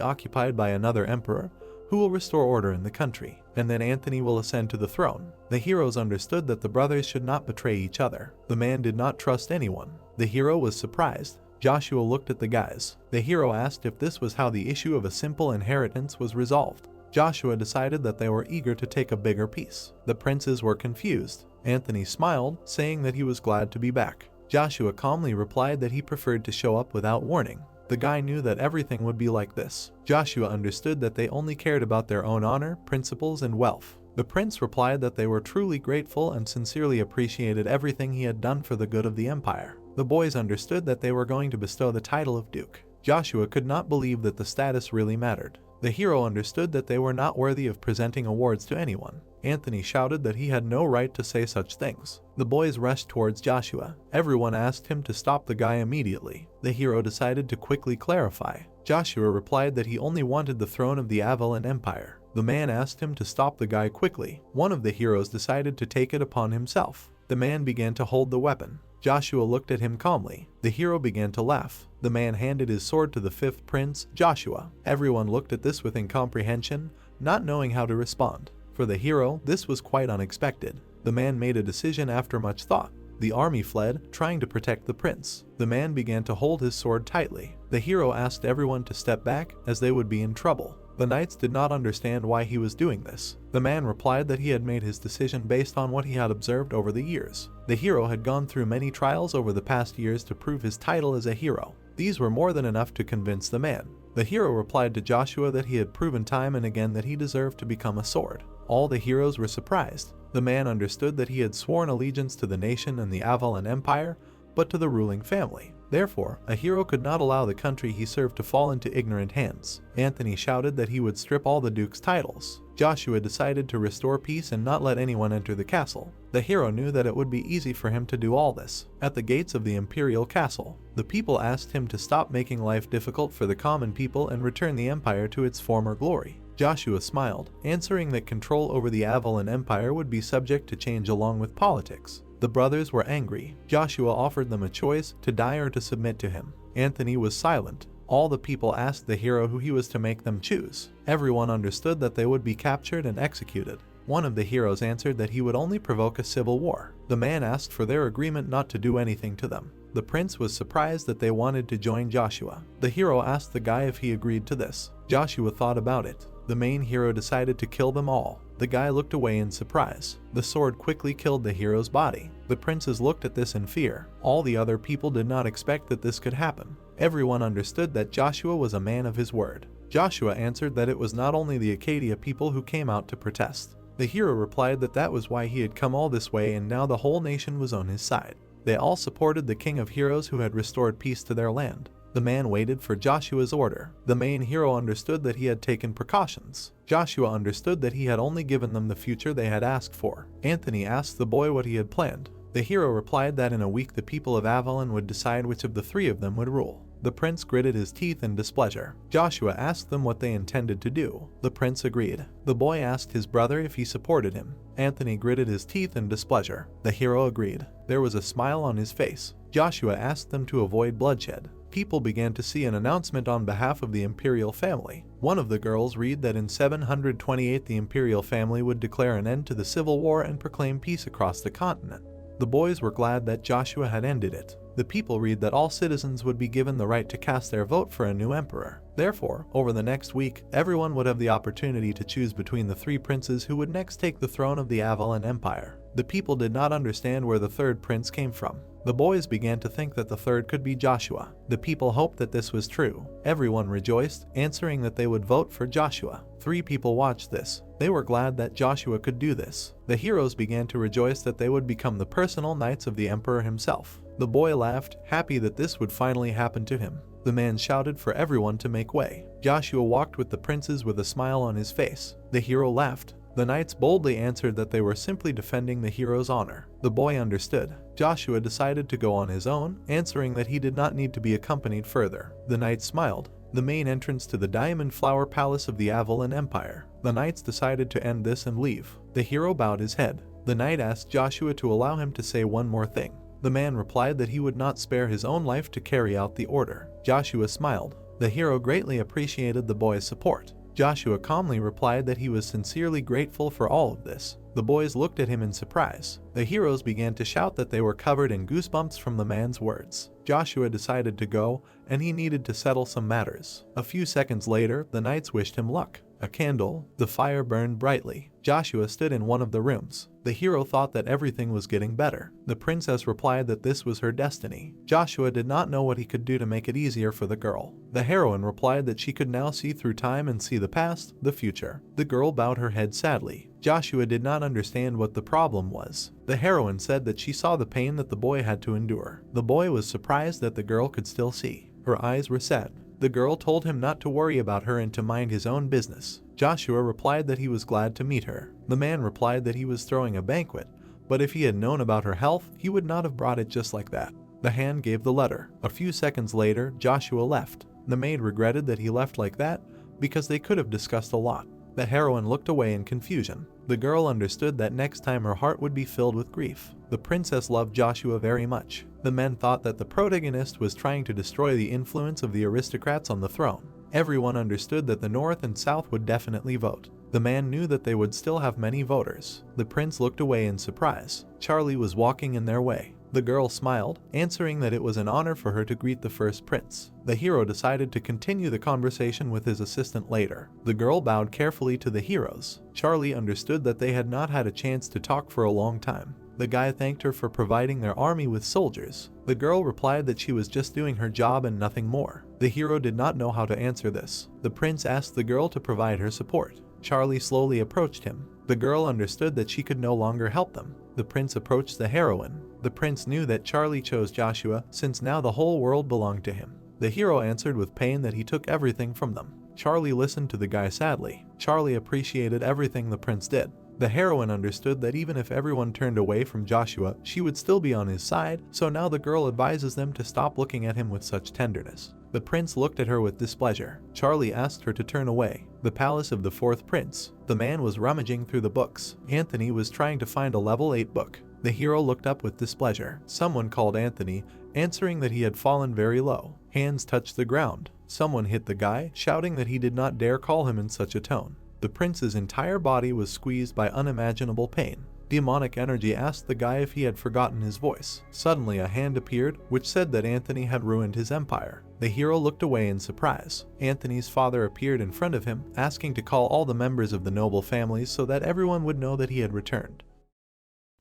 occupied by another emperor, who will restore order in the country, and then Anthony will ascend to the throne. The heroes understood that the brothers should not betray each other. The man did not trust anyone. The hero was surprised. Joshua looked at the guys. The hero asked if this was how the issue of a simple inheritance was resolved. Joshua decided that they were eager to take a bigger piece. The princes were confused. Anthony smiled, saying that he was glad to be back. Joshua calmly replied that he preferred to show up without warning. The guy knew that everything would be like this. Joshua understood that they only cared about their own honor, principles, and wealth. The prince replied that they were truly grateful and sincerely appreciated everything he had done for the good of the empire. The boys understood that they were going to bestow the title of Duke. Joshua could not believe that the status really mattered. The hero understood that they were not worthy of presenting awards to anyone. Anthony shouted that he had no right to say such things. The boys rushed towards Joshua. Everyone asked him to stop the guy immediately. The hero decided to quickly clarify. Joshua replied that he only wanted the throne of the Avalon Empire. The man asked him to stop the guy quickly. One of the heroes decided to take it upon himself. The man began to hold the weapon. Joshua looked at him calmly. The hero began to laugh. The man handed his sword to the fifth prince, Joshua. Everyone looked at this with incomprehension, not knowing how to respond. For the hero, this was quite unexpected. The man made a decision after much thought. The army fled, trying to protect the prince. The man began to hold his sword tightly. The hero asked everyone to step back, as they would be in trouble. The knights did not understand why he was doing this. The man replied that he had made his decision based on what he had observed over the years. The hero had gone through many trials over the past years to prove his title as a hero. These were more than enough to convince the man. The hero replied to Joshua that he had proven time and again that he deserved to become a sword. All the heroes were surprised. The man understood that he had sworn allegiance to the nation and the Avalon Empire, but to the ruling family. Therefore, a hero could not allow the country he served to fall into ignorant hands. Anthony shouted that he would strip all the duke's titles. Joshua decided to restore peace and not let anyone enter the castle. The hero knew that it would be easy for him to do all this. At the gates of the imperial castle, the people asked him to stop making life difficult for the common people and return the empire to its former glory. Joshua smiled, answering that control over the Avalon Empire would be subject to change along with politics. The brothers were angry. Joshua offered them a choice, to die or to submit to him. Anthony was silent. All the people asked the hero who he was to make them choose. Everyone understood that they would be captured and executed. One of the heroes answered that he would only provoke a civil war. The man asked for their agreement not to do anything to them. The prince was surprised that they wanted to join Joshua. The hero asked the guy if he agreed to this. Joshua thought about it. The main hero decided to kill them all. The guy looked away in surprise. The sword quickly killed the hero's body. The princes looked at this in fear. All the other people did not expect that this could happen. Everyone understood that Joshua was a man of his word. Joshua answered that it was not only the Acadia people who came out to protest. The hero replied that that was why he had come all this way and now the whole nation was on his side. They all supported the king of heroes who had restored peace to their land. The man waited for Joshua's order. The main hero understood that he had taken precautions. Joshua understood that he had only given them the future they had asked for. Anthony asked the boy what he had planned. The hero replied that in a week the people of Avalon would decide which of the three of them would rule. The prince gritted his teeth in displeasure. Joshua asked them what they intended to do. The prince agreed. The boy asked his brother if he supported him. Anthony gritted his teeth in displeasure. The hero agreed. There was a smile on his face. Joshua asked them to avoid bloodshed. People began to see an announcement on behalf of the imperial family. One of the girls read that in 728 the imperial family would declare an end to the civil war and proclaim peace across the continent. The boys were glad that Joshua had ended it. The people read that all citizens would be given the right to cast their vote for a new emperor. Therefore, over the next week, everyone would have the opportunity to choose between the three princes who would next take the throne of the Avalon Empire. The people did not understand where the third prince came from. The boys began to think that the third could be Joshua. The people hoped that this was true. Everyone rejoiced, answering that they would vote for Joshua. 3 people watched this. They were glad that Joshua could do this. The heroes began to rejoice that they would become the personal knights of the emperor himself. The boy laughed, happy that this would finally happen to him. The man shouted for everyone to make way. Joshua walked with the princes with a smile on his face. The hero laughed. The knights boldly answered that they were simply defending the hero's honor. The boy understood. Joshua decided to go on his own, answering that he did not need to be accompanied further. The knights smiled. The main entrance to the Diamond Flower Palace of the Avalon Empire. The knights decided to end this and leave. The hero bowed his head. The knight asked Joshua to allow him to say one more thing. The man replied that he would not spare his own life to carry out the order. Joshua smiled. The hero greatly appreciated the boy's support. Joshua calmly replied that he was sincerely grateful for all of this. The boys looked at him in surprise. The heroes began to shout that they were covered in goosebumps from the man's words. Joshua decided to go, and he needed to settle some matters. A few seconds later, the knights wished him luck. A candle, the fire burned brightly. Joshua stood in one of the rooms. The hero thought that everything was getting better. The princess replied that this was her destiny. Joshua did not know what he could do to make it easier for the girl. The heroine replied that she could now see through time and see the past, the future. The girl bowed her head sadly. Joshua did not understand what the problem was. The heroine said that she saw the pain that the boy had to endure. The boy was surprised that the girl could still see. Her eyes were sad. The girl told him not to worry about her and to mind his own business. Joshua replied that he was glad to meet her. The man replied that he was throwing a banquet, but if he had known about her health, he would not have brought it just like that. The hand gave the letter. A few seconds later, Joshua left. The maid regretted that he left like that because they could have discussed a lot. The heroine looked away in confusion. The girl understood that next time her heart would be filled with grief. The princess loved Joshua very much. The men thought that the protagonist was trying to destroy the influence of the aristocrats on the throne. Everyone understood that the North and South would definitely vote. The man knew that they would still have many voters. The prince looked away in surprise. Charlie was walking in their way. The girl smiled, answering that it was an honor for her to greet the first prince. The hero decided to continue the conversation with his assistant later. The girl bowed carefully to the heroes. Charlie understood that they had not had a chance to talk for a long time. The guy thanked her for providing their army with soldiers. The girl replied that she was just doing her job and nothing more. The hero did not know how to answer this. The prince asked the girl to provide her support. Charlie slowly approached him. The girl understood that she could no longer help them. The prince approached the heroine. The prince knew that Charlie chose Joshua since now the whole world belonged to him. The hero answered with pain that he took everything from them. Charlie listened to the guy sadly. Charlie appreciated everything the prince did. The heroine understood that even if everyone turned away from Joshua, she would still be on his side, so now the girl advises them to stop looking at him with such tenderness. The prince looked at her with displeasure. Charlie asked her to turn away. The palace of the fourth prince. The man was rummaging through the books. Anthony was trying to find a level 8 book. The hero looked up with displeasure. Someone called Anthony, answering that he had fallen very low. Hands touched the ground. Someone hit the guy, shouting that he did not dare call him in such a tone. The prince's entire body was squeezed by unimaginable pain. Demonic energy asked the guy if he had forgotten his voice. Suddenly a hand appeared, which said that Anthony had ruined his empire. The hero looked away in surprise. Anthony's father appeared in front of him, asking to call all the members of the noble families so that everyone would know that he had returned.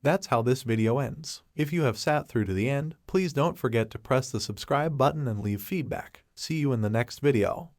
That's how this video ends. If you have sat through to the end, please don't forget to press the subscribe button and leave feedback. See you in the next video.